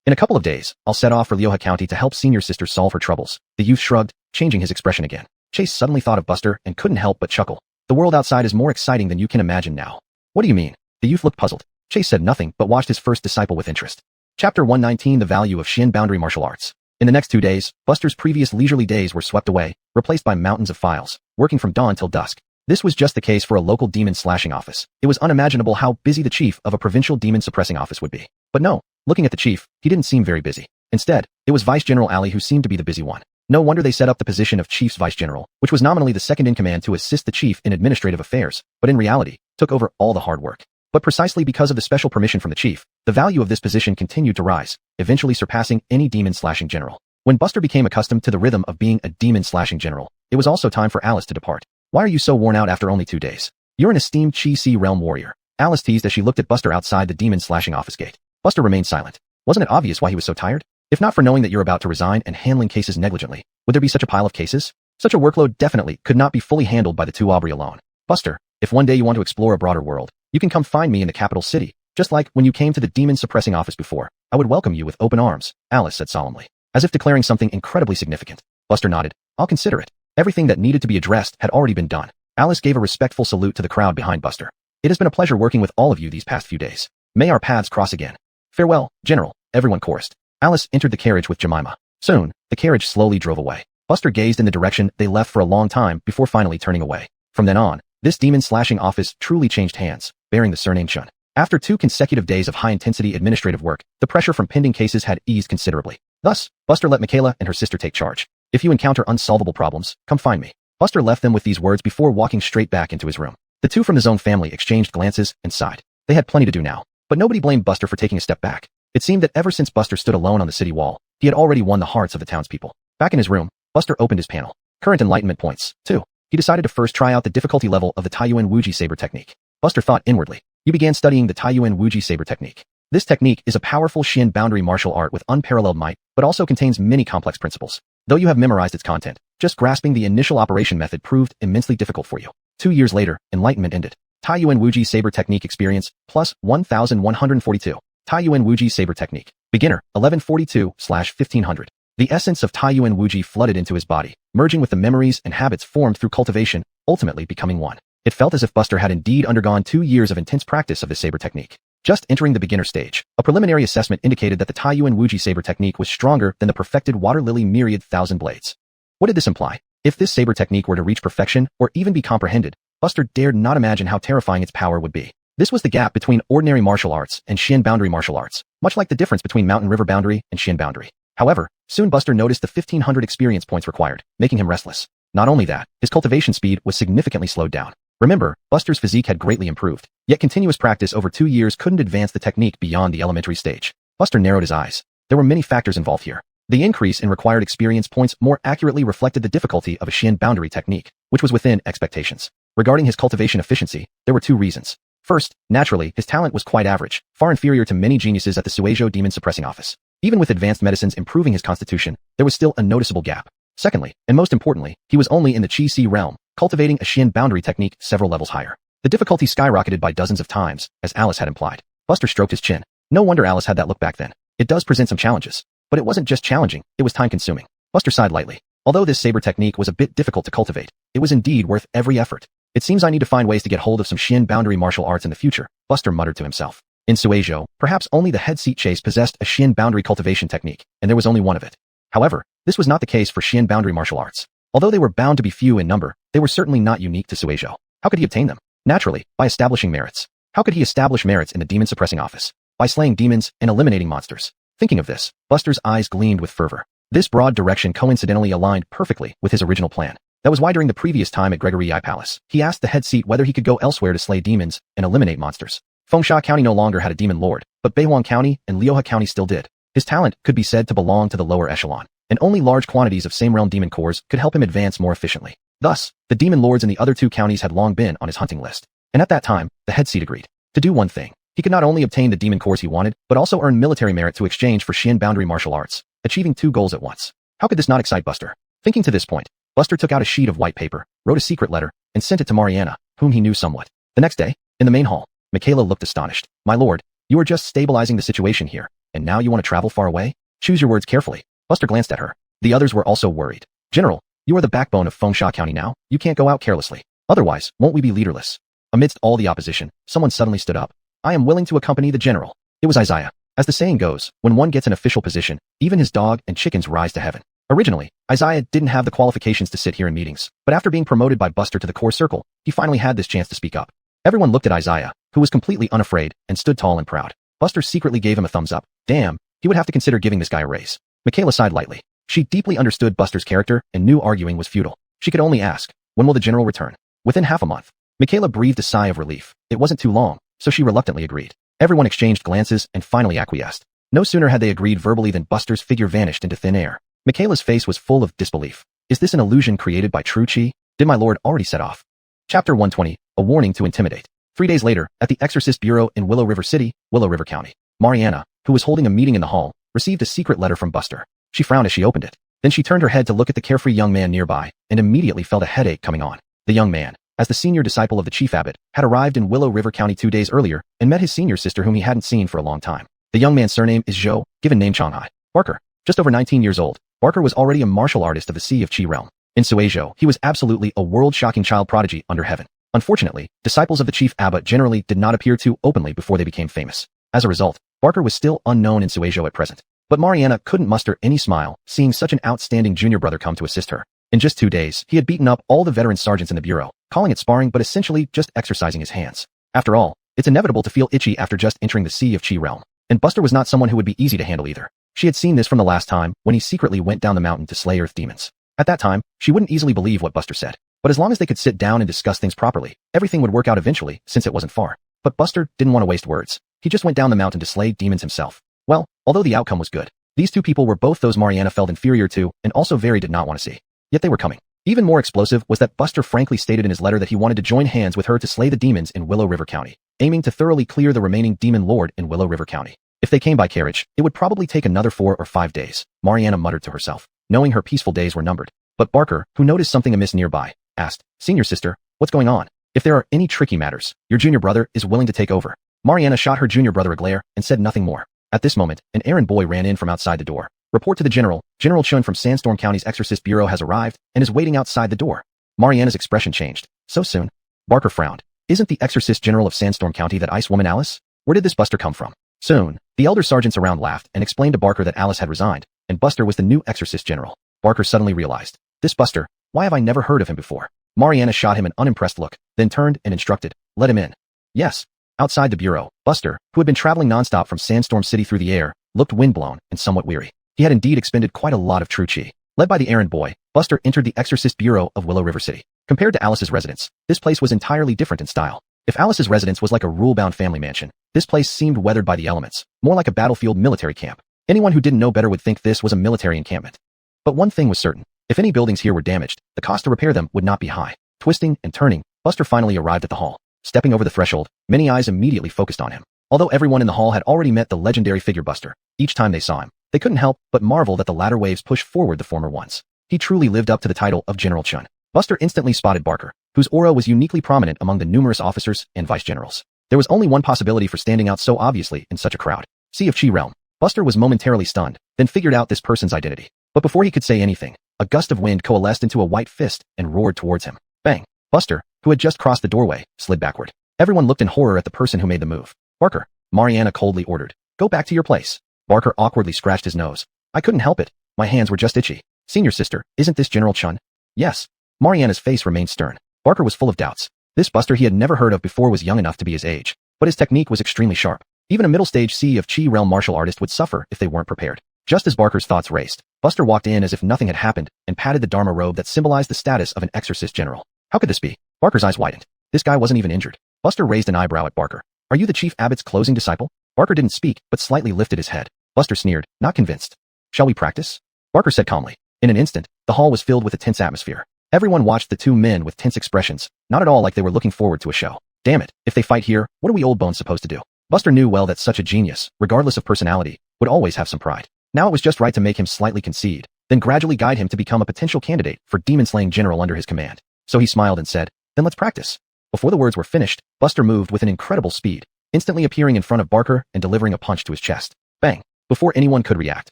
In a couple of days, I'll set off for Lioha County to help senior sister solve her troubles." The youth shrugged, changing his expression again. Chase suddenly thought of Buster and couldn't help but chuckle. The world outside is more exciting than you can imagine now. What do you mean? The youth looked puzzled. Chase said nothing but watched his first disciple with interest. Chapter 119 The Value of Shin Boundary Martial Arts. In the next 2 days, Buster's previous leisurely days were swept away, replaced by mountains of files, working from dawn till dusk. This was just the case for a local demon slashing office. It was unimaginable how busy the chief of a provincial demon suppressing office would be. But no, looking at the chief, he didn't seem very busy. Instead, it was Vice General Ali who seemed to be the busy one. No wonder they set up the position of Chief's Vice General, which was nominally the second in command to assist the chief in administrative affairs, but in reality, took over all the hard work. But precisely because of the special permission from the chief, the value of this position continued to rise, eventually surpassing any demon slashing general. When Buster became accustomed to the rhythm of being a demon slashing general, it was also time for Alice to depart. "Why are you so worn out after only 2 days? You're an esteemed Chi-Si realm warrior," Alice teased as she looked at Buster outside the demon slashing office gate. Buster remained silent. Wasn't it obvious why he was so tired? If not for knowing that you're about to resign and handling cases negligently, would there be such a pile of cases? Such a workload definitely could not be fully handled by the two Aubrey alone. Buster, If one day you want to explore a broader world, you can come find me in the capital city. Just like when you came to the demon suppressing office before, I would welcome you with open arms, Alice said solemnly, as if declaring something incredibly significant. Buster nodded. I'll consider it. Everything that needed to be addressed had already been done. Alice gave a respectful salute to the crowd behind Buster. It has been a pleasure working with all of you these past few days. May our paths cross again. Farewell, General, everyone chorused. Alice entered the carriage with Jemima. Soon, the carriage slowly drove away. Buster gazed in the direction they left for a long time before finally turning away. From then on, this demon-slashing office truly changed hands, bearing the surname Chun. After 2 consecutive days of high-intensity administrative work, the pressure from pending cases had eased considerably. Thus, Buster let Michaela and her sister take charge. If you encounter unsolvable problems, come find me. Buster left them with these words before walking straight back into his room. The 2 from the Zone family exchanged glances and sighed. They had plenty to do now, but nobody blamed Buster for taking a step back. It seemed that ever since Buster stood alone on the city wall, he had already won the hearts of the townspeople. Back in his room, Buster opened his panel. Current enlightenment points. 2. He decided to first try out the difficulty level of the Taiyuan Wuji Saber technique. Buster thought inwardly. He began studying the Taiyuan Wuji Saber technique. This technique is a powerful Xian boundary martial art with unparalleled might, but also contains many complex principles. Though you have memorized its content, just grasping the initial operation method proved immensely difficult for you. 2 years later, enlightenment ended. Taiyuan Wuji Saber technique experience, plus 1,142. Taiyuan Wuji Saber technique. Beginner, 1142/1500. The essence of Taiyuan Wuji flooded into his body, merging with the memories and habits formed through cultivation, ultimately becoming one. It felt as if Buster had indeed undergone 2 years of intense practice of the saber technique. Just entering the beginner stage, a preliminary assessment indicated that the Taiyuan Wuji saber technique was stronger than the perfected Water Lily Myriad Thousand Blades. What did this imply? If this saber technique were to reach perfection, or even be comprehended, Buster dared not imagine how terrifying its power would be. This was the gap between ordinary martial arts and Xian boundary martial arts, much like the difference between Mountain River boundary and Xian boundary. However, soon Buster noticed the 1,500 experience points required, making him restless. Not only that, his cultivation speed was significantly slowed down. Remember, Buster's physique had greatly improved, yet continuous practice over 2 years couldn't advance the technique beyond the elementary stage. Buster narrowed his eyes. There were many factors involved here. The increase in required experience points more accurately reflected the difficulty of a Xian boundary technique, which was within expectations. Regarding his cultivation efficiency, there were 2 reasons. First, naturally, his talent was quite average, far inferior to many geniuses at the Suizhou Demon Suppressing Office. Even with advanced medicines improving his constitution, there was still a noticeable gap. Secondly, and most importantly, he was only in the Qi-Si realm, cultivating a Xian boundary technique several levels higher. The difficulty skyrocketed by dozens of times, as Alice had implied. Buster stroked his chin. No wonder Alice had that look back then. It does present some challenges. But it wasn't just challenging, it was time-consuming. Buster sighed lightly. Although this saber technique was a bit difficult to cultivate, it was indeed worth every effort. It seems I need to find ways to get hold of some Xian boundary martial arts in the future, Buster muttered to himself. In Suizhou, perhaps only the head seat chase possessed a Xian boundary cultivation technique, and there was only one of it. However, this was not the case for Xian boundary martial arts. Although they were bound to be few in number, they were certainly not unique to Suizhou. How could he obtain them? Naturally, by establishing merits. How could he establish merits in the demon suppressing office? By slaying demons and eliminating monsters. Thinking of this, Buster's eyes gleamed with fervor. This broad direction coincidentally aligned perfectly with his original plan. That was why during the previous time at Gregory I Palace, he asked the head seat whether he could go elsewhere to slay demons and eliminate monsters. Fengsha County no longer had a demon lord, but Beihuang County and Liuhe County still did. His talent could be said to belong to the lower echelon, and only large quantities of same realm demon cores could help him advance more efficiently. Thus, the demon lords in the other 2 counties had long been on his hunting list. And at that time, the head seat agreed to do one thing. He could not only obtain the demon cores he wanted, but also earn military merit to exchange for Xian boundary martial arts, achieving 2 goals at once. How could this not excite Buster? Thinking to this point, Buster took out a sheet of white paper, wrote a secret letter, and sent it to Mariana, whom he knew somewhat. The next day, in the main hall, Michaela looked astonished. My lord, you are just stabilizing the situation here, and now you want to travel far away? Choose your words carefully. Buster glanced at her. The others were also worried. General, you are the backbone of Fengsha County now. You can't go out carelessly. Otherwise, won't we be leaderless? Amidst all the opposition, someone suddenly stood up. I am willing to accompany the general. It was Isaiah. As the saying goes, when one gets an official position, even his dog and chickens rise to heaven. Originally, Isaiah didn't have the qualifications to sit here in meetings, but after being promoted by Buster to the core circle, he finally had this chance to speak up. Everyone looked at Isaiah, who was completely unafraid and stood tall and proud. Buster secretly gave him a thumbs up. Damn, he would have to consider giving this guy a raise. Michaela sighed lightly. She deeply understood Buster's character and knew arguing was futile. She could only ask, when will the general return? Within half a month. Michaela breathed a sigh of relief. It wasn't too long, so she reluctantly agreed. Everyone exchanged glances and finally acquiesced. No sooner had they agreed verbally than Buster's figure vanished into thin air. Michaela's face was full of disbelief. Is this an illusion created by true chi? Did my lord already set off? Chapter 120, A Warning to Intimidate. 3 days later, at the Exorcist Bureau in Willow River City, Willow River County, Mariana, who was holding a meeting in the hall, received a secret letter from Buster. She frowned as she opened it. Then she turned her head to look at the carefree young man nearby, and immediately felt a headache coming on. The young man, as the senior disciple of the chief abbot, had arrived in Willow River County 2 days earlier and met his senior sister whom he hadn't seen for a long time. The young man's surname is Zhou, given name Changhai. Barker, just over 19 years old, Barker was already a martial artist of the Sea of Qi realm. In Suizhou, he was absolutely a world-shocking child prodigy under heaven. Unfortunately, disciples of the chief abbot generally did not appear too openly before they became famous. As a result, Barker was still unknown in Suizhou at present. But Mariana couldn't muster any smile, seeing such an outstanding junior brother come to assist her. In just 2 days, he had beaten up all the veteran sergeants in the bureau, calling it sparring but essentially just exercising his hands. After all, it's inevitable to feel itchy after just entering the Sea of Qi realm. And Buster was not someone who would be easy to handle either. She had seen this from the last time, when he secretly went down the mountain to slay earth demons. At that time, she wouldn't easily believe what Buster said. But as long as they could sit down and discuss things properly, everything would work out eventually, since it wasn't far. But Buster didn't want to waste words. He just went down the mountain to slay demons himself. Well, although the outcome was good, these two people were both those Mariana felt inferior to, and also very did not want to see. Yet they were coming. Even more explosive was that Buster frankly stated in his letter that he wanted to join hands with her to slay the demons in Willow River County, aiming to thoroughly clear the remaining demon lord in Willow River County. If they came by carriage, it would probably take another 4 or 5 days, Mariana muttered to herself, knowing her peaceful days were numbered. But Barker, who noticed something amiss nearby, asked, "Senior sister, what's going on? If there are any tricky matters, your junior brother is willing to take over." Mariana shot her junior brother a glare and said nothing more. At this moment, an errand boy ran in from outside the door. "Report to the general. General Chun from Sandstorm County's Exorcist Bureau has arrived and is waiting outside the door." Mariana's expression changed. "So soon?" Barker frowned. "Isn't the Exorcist General of Sandstorm County that ice woman Alice? Where did this Buster come from?" Soon, the elder sergeants around laughed and explained to Barker that Alice had resigned, and Buster was the new Exorcist General. Barker suddenly realized, "This Buster, why have I never heard of him before?" Mariana shot him an unimpressed look, then turned and instructed, "Let him in." Yes. Outside the bureau, Buster, who had been traveling nonstop from Sandstorm City through the air, looked windblown and somewhat weary. He had indeed expended quite a lot of true chi. Led by the errand boy, Buster entered the Exorcist Bureau of Willow River City. Compared to Alice's residence, this place was entirely different in style. If Alice's residence was like a rule-bound family mansion, this place seemed weathered by the elements, more like a battlefield military camp. Anyone who didn't know better would think this was a military encampment. But one thing was certain. If any buildings here were damaged, the cost to repair them would not be high. Twisting and turning, Buster finally arrived at the hall. Stepping over the threshold, many eyes immediately focused on him. Although everyone in the hall had already met the legendary figure Buster, each time they saw him, they couldn't help but marvel that the latter waves pushed forward the former ones. He truly lived up to the title of General Chun. Buster instantly spotted Barker, whose aura was uniquely prominent among the numerous officers and vice generals. There was only one possibility for standing out so obviously in such a crowd. Sea of Qi realm. Buster was momentarily stunned, then figured out this person's identity. But before he could say anything, a gust of wind coalesced into a white fist and roared towards him. Bang! Buster, who had just crossed the doorway, slid backward. Everyone looked in horror at the person who made the move. "Barker," Mariana coldly ordered. "Go back to your place." Barker awkwardly scratched his nose. "I couldn't help it. My hands were just itchy." "Senior sister, isn't this General Chun?" "Yes." Mariana's face remained stern. Barker was full of doubts. This Buster he had never heard of before was young enough to be his age, but his technique was extremely sharp. Even a middle-stage Sea of Qi realm martial artist would suffer if they weren't prepared. Just as Barker's thoughts raced, Buster walked in as if nothing had happened and patted the Dharma robe that symbolized the status of an exorcist general. How could this be? Barker's eyes widened. This guy wasn't even injured. Buster raised an eyebrow at Barker. "Are you the chief abbot's closing disciple?" Barker didn't speak, but slightly lifted his head. Buster sneered, not convinced. "Shall we practice?" Barker said calmly. In an instant, the hall was filled with a tense atmosphere. Everyone watched the two men with tense expressions, not at all like they were looking forward to a show. Damn it, if they fight here, what are we old bones supposed to do? Buster knew well that such a genius, regardless of personality, would always have some pride. Now it was just right to make him slightly concede, then gradually guide him to become a potential candidate for demon-slaying general under his command. So he smiled and said, "Then let's practice." Before the words were finished, Buster moved with an incredible speed, instantly appearing in front of Barker and delivering a punch to his chest. Bang! Before anyone could react,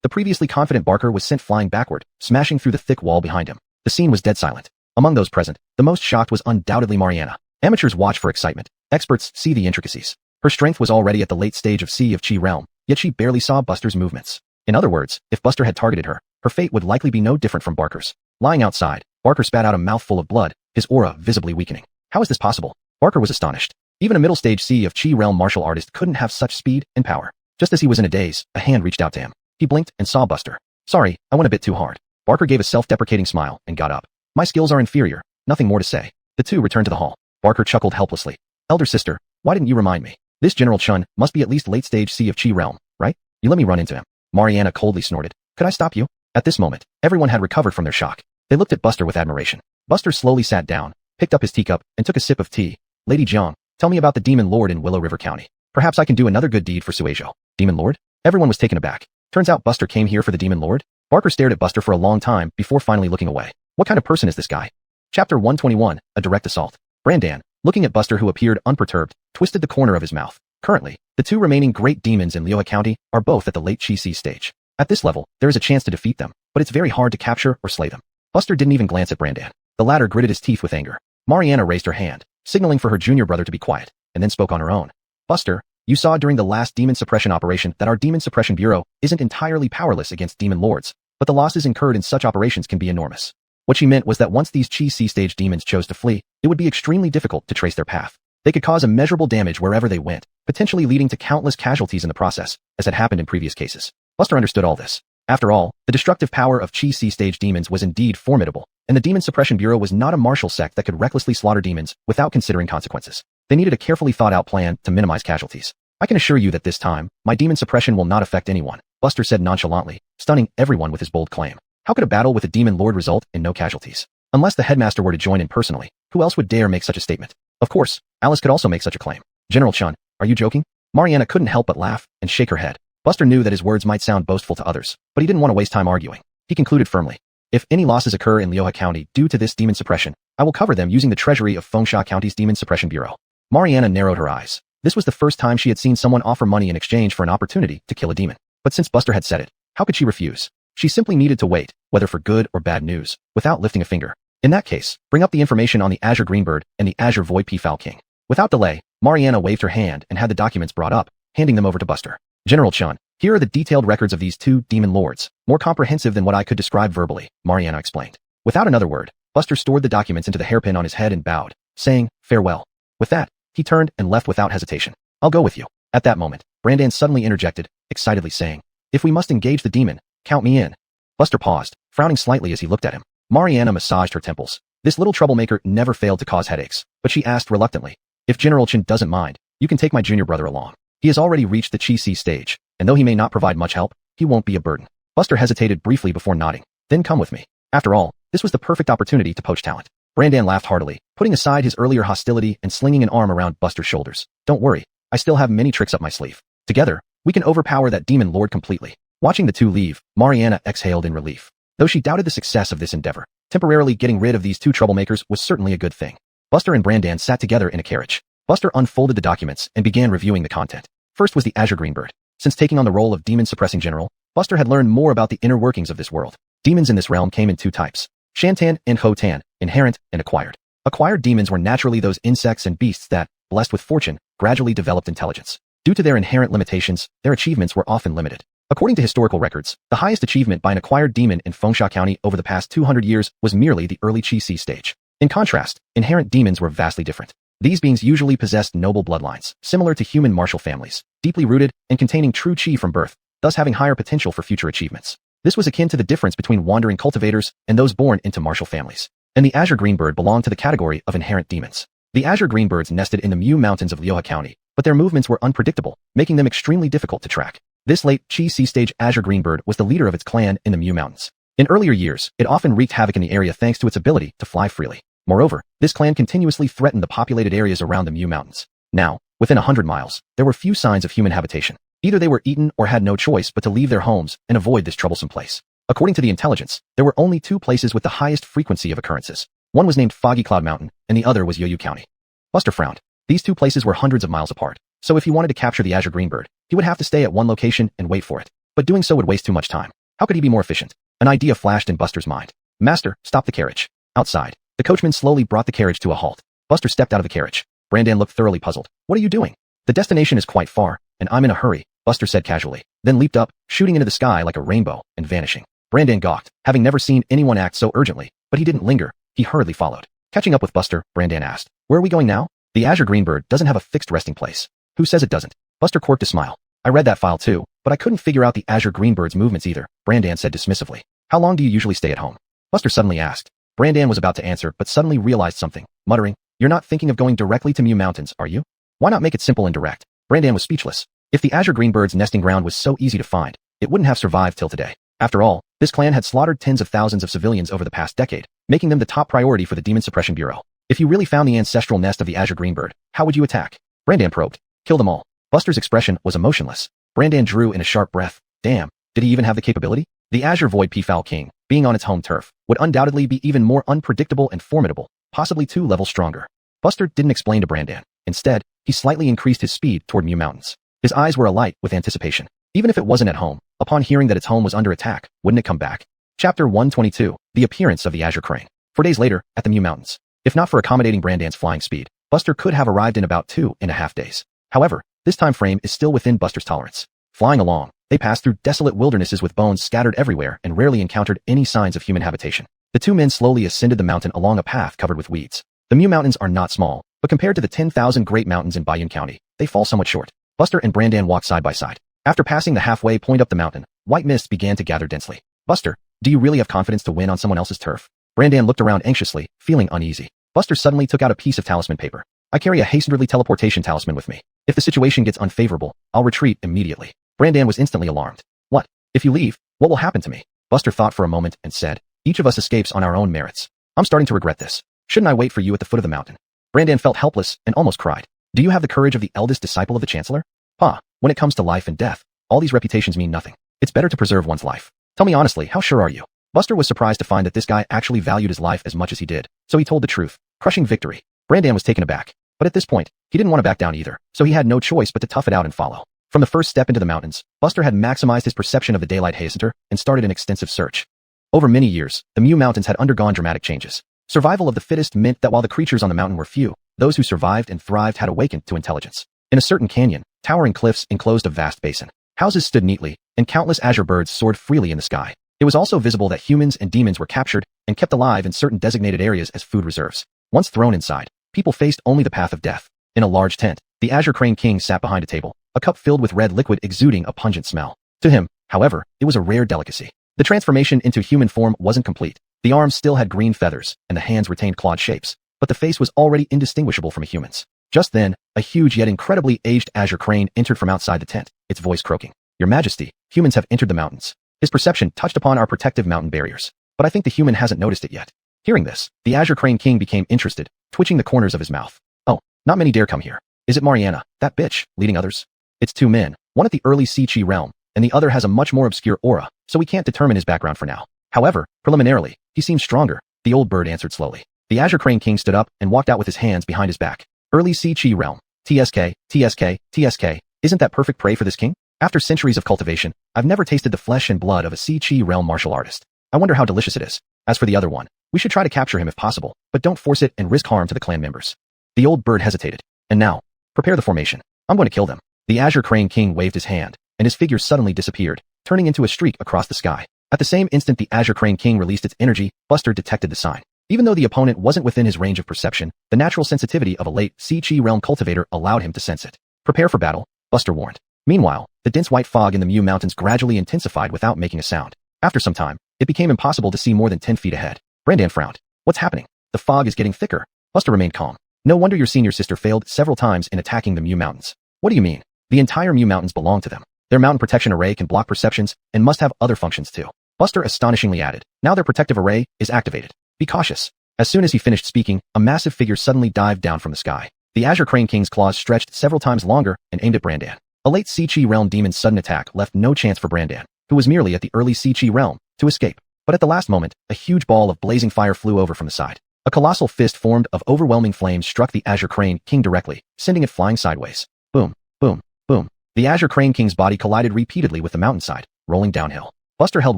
the previously confident Barker was sent flying backward, smashing through the thick wall behind him. The scene was dead silent. Among those present, the most shocked was undoubtedly Mariana. Amateurs watch for excitement. Experts see the intricacies. Her strength was already at the late stage of Sea of Qi realm, yet she barely saw Buster's movements. In other words, if Buster had targeted her, her fate would likely be no different from Barker's. Lying outside, Barker spat out a mouthful of blood, his aura visibly weakening. How is this possible? Barker was astonished. Even a middle-stage Sea of Qi realm martial artist couldn't have such speed and power. Just as he was in a daze, a hand reached out to him. He blinked and saw Buster. "Sorry, I went a bit too hard." Barker gave a self-deprecating smile and got up. "My skills are inferior. Nothing more to say." The two returned to the hall. Barker chuckled helplessly. "Elder sister, why didn't you remind me? This General Chun must be at least late-stage Sea of Qi realm, right? You let me run into him." Mariana coldly snorted. "Could I stop you?" At this moment, everyone had recovered from their shock. They looked at Buster with admiration. Buster slowly sat down, picked up his teacup, and took a sip of tea. "Lady Jiang, tell me about the Demon Lord in Willow River County. Perhaps I can do another good deed for Suizhou." "Demon Lord?" Everyone was taken aback. Turns out Buster came here for the Demon Lord? Barker stared at Buster for a long time before finally looking away. What kind of person is this guy? Chapter 121, A Direct Assault. Brandan, looking at Buster who appeared unperturbed, twisted the corner of his mouth. Currently, the two remaining great demons in Lehua County are both at the late Chi stage. At this level, there is a chance to defeat them, but it's very hard to capture or slay them. Buster didn't even glance at Brandan. The latter gritted his teeth with anger. Mariana raised her hand, signaling for her junior brother to be quiet, and then spoke on her own. Buster, you saw during the last demon suppression operation that our demon suppression bureau isn't entirely powerless against demon lords, but the losses incurred in such operations can be enormous. What she meant was that once these Chi stage demons chose to flee, it would be extremely difficult to trace their path. They could cause immeasurable damage wherever they went, potentially leading to countless casualties in the process, as had happened in previous cases. Buster understood all this. After all, the destructive power of Chi stage demons was indeed formidable, and the Demon Suppression Bureau was not a martial sect that could recklessly slaughter demons without considering consequences. They needed a carefully thought-out plan to minimize casualties. I can assure you that this time, my demon suppression will not affect anyone, Buster said nonchalantly, stunning everyone with his bold claim. How could a battle with a demon lord result in no casualties? Unless the headmaster were to join in personally, who else would dare make such a statement? Of course, Alice could also make such a claim. General Chun, are you joking? Mariana couldn't help but laugh and shake her head. Buster knew that his words might sound boastful to others, but he didn't want to waste time arguing. He concluded firmly. If any losses occur in Lehua County due to this demon suppression, I will cover them using the treasury of Fengsha County's Demon Suppression Bureau. Mariana narrowed her eyes. This was the first time she had seen someone offer money in exchange for an opportunity to kill a demon. But since Buster had said it, how could she refuse? She simply needed to wait, whether for good or bad news, without lifting a finger. In that case, bring up the information on the Azure Greenbird and the Azure Void Peafowl King. Without delay, Mariana waved her hand and had the documents brought up, handing them over to Buster. General Chun, here are the detailed records of these two demon lords, more comprehensive than what I could describe verbally, Mariana explained. Without another word, Buster stored the documents into the hairpin on his head and bowed, saying, farewell. With that, he turned and left without hesitation. I'll go with you. At that moment, Brandan suddenly interjected, excitedly saying, if we must engage the demon, count me in. Buster paused, frowning slightly as he looked at him. Mariana massaged her temples. This little troublemaker never failed to cause headaches, but she asked reluctantly, if General Chen doesn't mind, you can take my junior brother along. He has already reached the Chi stage, and though he may not provide much help, he won't be a burden. Buster hesitated briefly before nodding. Then come with me. After all, this was the perfect opportunity to poach talent. Brandan laughed heartily, putting aside his earlier hostility and slinging an arm around Buster's shoulders. Don't worry, I still have many tricks up my sleeve. Together, we can overpower that demon lord completely. Watching the two leave, Mariana exhaled in relief. Though she doubted the success of this endeavor, temporarily getting rid of these two troublemakers was certainly a good thing. Buster and Brandan sat together in a carriage. Buster unfolded the documents and began reviewing the content. First was the Azure Greenbird. Since taking on the role of demon suppressing general, Buster had learned more about the inner workings of this world. Demons in this realm came in two types: Shantan and Ho-Tan, inherent and acquired. Acquired demons were naturally those insects and beasts that, blessed with fortune, gradually developed intelligence. Due to their inherent limitations, their achievements were often limited. According to historical records, the highest achievement by an acquired demon in Fengsha County over the past 200 years was merely the early Chi stage. In contrast, inherent demons were vastly different. These beings usually possessed noble bloodlines, similar to human martial families, deeply rooted and containing true Chi from birth, thus having higher potential for future achievements. This was akin to the difference between wandering cultivators and those born into martial families. And the Azure Greenbird belonged to the category of inherent demons. The Azure Greenbirds nested in the Mu Mountains of Lehua County, but their movements were unpredictable, making them extremely difficult to track. This late Chi stage Azure Greenbird was the leader of its clan in the Mu Mountains. In earlier years, it often wreaked havoc in the area thanks to its ability to fly freely. Moreover, this clan continuously threatened the populated areas around the Mu Mountains. Now, within 100 miles, there were few signs of human habitation. Either they were eaten or had no choice but to leave their homes and avoid this troublesome place. According to the intelligence, there were only two places with the highest frequency of occurrences. One was named Foggy Cloud Mountain, and the other was Yoyu County. Buster frowned. These two places were hundreds of miles apart, so if he wanted to capture the Azure Greenbird, he would have to stay at one location and wait for it. But doing so would waste too much time. How could he be more efficient? An idea flashed in Buster's mind. Master, stop the carriage. Outside, the coachman slowly brought the carriage to a halt. Buster stepped out of the carriage. Brandan looked thoroughly puzzled. What are you doing? The destination is quite far, and I'm in a hurry, Buster said casually, then leaped up, shooting into the sky like a rainbow, and vanishing. Brandan gawked, having never seen anyone act so urgently, but he didn't linger. He hurriedly followed. Catching up with Buster, Brandan asked, where are we going now? The Azure Greenbird doesn't have a fixed resting place. Who says it doesn't? Buster quirked a smile. I read that file too, but I couldn't figure out the Azure Greenbird's movements either, Brandan said dismissively. How long do you usually stay at home? Buster suddenly asked. Brandan was about to answer but suddenly realized something, muttering, you're not thinking of going directly to Mu Mountains, are you? Why not make it simple and direct? Brandan was speechless. If the Azure Greenbird's nesting ground was so easy to find, it wouldn't have survived till today. After all, this clan had slaughtered tens of thousands of civilians over the past decade, making them the top priority for the Demon Suppression Bureau. If you really found the ancestral nest of the Azure Greenbird, how would you attack? Brandan probed. Kill them all. Buster's expression was emotionless. Brandan drew in a sharp breath. Damn, did he even have the capability? The Azure Void Peafowl King, being on its home turf, would undoubtedly be even more unpredictable and formidable, possibly 2 levels stronger. Buster didn't explain to Brandan. Instead, he slightly increased his speed toward Mew Mountains. His eyes were alight with anticipation. Even if it wasn't at home, upon hearing that its home was under attack, wouldn't it come back? Chapter 122, The Appearance of the Azure Crane. 4 days later, at the Mew Mountains. If not for accommodating Brandan's flying speed, Buster could have arrived in about 2.5 days. However, this time frame is still within Buster's tolerance. Flying along, they passed through desolate wildernesses with bones scattered everywhere and rarely encountered any signs of human habitation. The two men slowly ascended the mountain along a path covered with weeds. The Mew Mountains are not small, but compared to the 10,000 great mountains in Bayonne County, they fall somewhat short. Buster and Brandan walked side by side. After passing the halfway point up the mountain, white mist began to gather densely. Buster, do you really have confidence to win on someone else's turf? Brandan looked around anxiously, feeling uneasy. Buster suddenly took out a piece of talisman paper. I carry a hastenedly teleportation talisman with me. If the situation gets unfavorable, I'll retreat immediately. Brandan was instantly alarmed. What? If you leave, what will happen to me? Buster thought for a moment and said, each of us escapes on our own merits. I'm starting to regret this. Shouldn't I wait for you at the foot of the mountain? Brandan felt helpless and almost cried. Do you have the courage of the eldest disciple of the Chancellor? Pa, when it comes to life and death, all these reputations mean nothing. It's better to preserve one's life. Tell me honestly, how sure are you? Buster was surprised to find that this guy actually valued his life as much as he did, so he told the truth, crushing victory. Brandan was taken aback, but at this point, he didn't want to back down either, so he had no choice but to tough it out and follow. From the first step into the mountains, Buster had maximized his perception of the daylight hyacinth and started an extensive search. Over many years, the Mew Mountains had undergone dramatic changes. Survival of the fittest meant that while the creatures on the mountain were few, those who survived and thrived had awakened to intelligence. In a certain canyon, towering cliffs enclosed a vast basin. Houses stood neatly, and countless azure birds soared freely in the sky. It was also visible that humans and demons were captured and kept alive in certain designated areas as food reserves. Once thrown inside, people faced only the path of death. In a large tent, the Azure Crane King sat behind a table, a cup filled with red liquid exuding a pungent smell. To him, however, it was a rare delicacy. The transformation into human form wasn't complete. The arms still had green feathers, and the hands retained clawed shapes, but the face was already indistinguishable from a human's. Just then, a huge yet incredibly aged azure crane entered from outside the tent, its voice croaking. Your Majesty, humans have entered the mountains. His perception touched upon our protective mountain barriers, but I think the human hasn't noticed it yet. Hearing this, the Azure Crane King became interested, twitching the corners of his mouth. Oh, not many dare come here. Is it Mariana, that bitch, leading others? It's two men, one at the early Sea-Chi realm, and the other has a much more obscure aura, so we can't determine his background for now. However, preliminarily, he seems stronger, the old bird answered slowly. The Azure Crane King stood up and walked out with his hands behind his back. Early Sea-Chi realm. TSK, TSK, TSK. Isn't that perfect prey for this king? After centuries of cultivation, I've never tasted the flesh and blood of a Sea-Chi realm martial artist. I wonder how delicious it is. As for the other one, we should try to capture him if possible, but don't force it and risk harm to the clan members. The old bird hesitated. And now, prepare the formation. I'm going to kill them. The Azure Crane King waved his hand, and his figure suddenly disappeared, turning into a streak across the sky. At the same instant the Azure Crane King released its energy, Buster detected the sign. Even though the opponent wasn't within his range of perception, the natural sensitivity of a late Sea-Chi realm cultivator allowed him to sense it. Prepare for battle, Buster warned. Meanwhile, the dense white fog in the Mew Mountains gradually intensified without making a sound. After some time, it became impossible to see more than 10 feet ahead. Brandan frowned. What's happening? The fog is getting thicker. Buster remained calm. No wonder your senior sister failed several times in attacking the Mew Mountains. What do you mean? The entire Mew Mountains belong to them. Their mountain protection array can block perceptions and must have other functions too. Buster astonishingly added. Now their protective array is activated. Be cautious. As soon as he finished speaking, a massive figure suddenly dived down from the sky. The Azure Crane King's claws stretched several times longer and aimed at Brandan. A late Sea-Chi realm demon's sudden attack left no chance for Brandan, who was merely at the early Sea-Chi realm, to escape. But at the last moment, a huge ball of blazing fire flew over from the side. A colossal fist formed of overwhelming flames struck the Azure Crane King directly, sending it flying sideways. Boom, boom, boom. The Azure Crane King's body collided repeatedly with the mountainside, rolling downhill. Buster held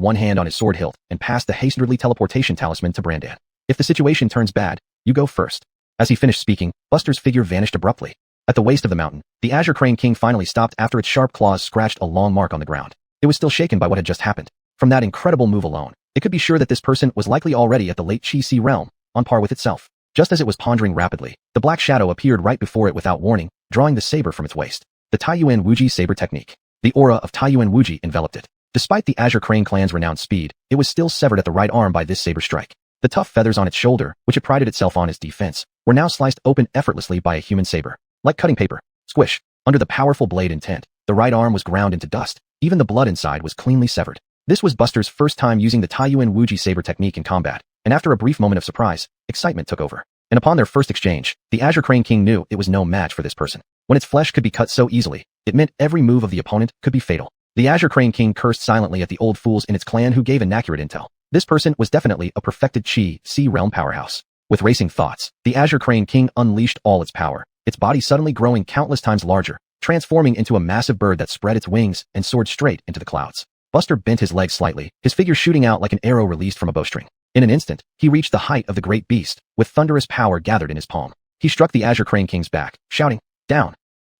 one hand on his sword hilt and passed the hastenedly teleportation talisman to Brandan. If the situation turns bad, you go first. As he finished speaking, Buster's figure vanished abruptly. At the waist of the mountain, the Azure Crane King finally stopped after its sharp claws scratched a long mark on the ground. It was still shaken by what had just happened. From that incredible move alone, it could be sure that this person was likely already at the late Chi-Si realm, on par with itself. Just as it was pondering rapidly, the black shadow appeared right before it without warning, drawing the saber from its waist. The Taiyuan Wuji saber technique. The aura of Taiyuan Wuji enveloped it. Despite the Azure Crane clan's renowned speed, it was still severed at the right arm by this saber strike. The tough feathers on its shoulder, which it prided itself on as defense, were now sliced open effortlessly by a human saber. Like cutting paper. Squish. Under the powerful blade intent, the right arm was ground into dust. Even the blood inside was cleanly severed. This was Buster's first time using the Taiyuan Wuji saber technique in combat, and after a brief moment of surprise, excitement took over. And upon their first exchange, the Azure Crane King knew it was no match for this person. When its flesh could be cut so easily, it meant every move of the opponent could be fatal. The Azure Crane King cursed silently at the old fools in its clan who gave inaccurate intel. This person was definitely a perfected Chi-Si realm powerhouse. With racing thoughts, the Azure Crane King unleashed all its power, its body suddenly growing countless times larger, transforming into a massive bird that spread its wings and soared straight into the clouds. Buster bent his legs slightly, his figure shooting out like an arrow released from a bowstring. In an instant, he reached the height of the great beast, with thunderous power gathered in his palm. He struck the Azure Crane King's back, shouting, "Down!"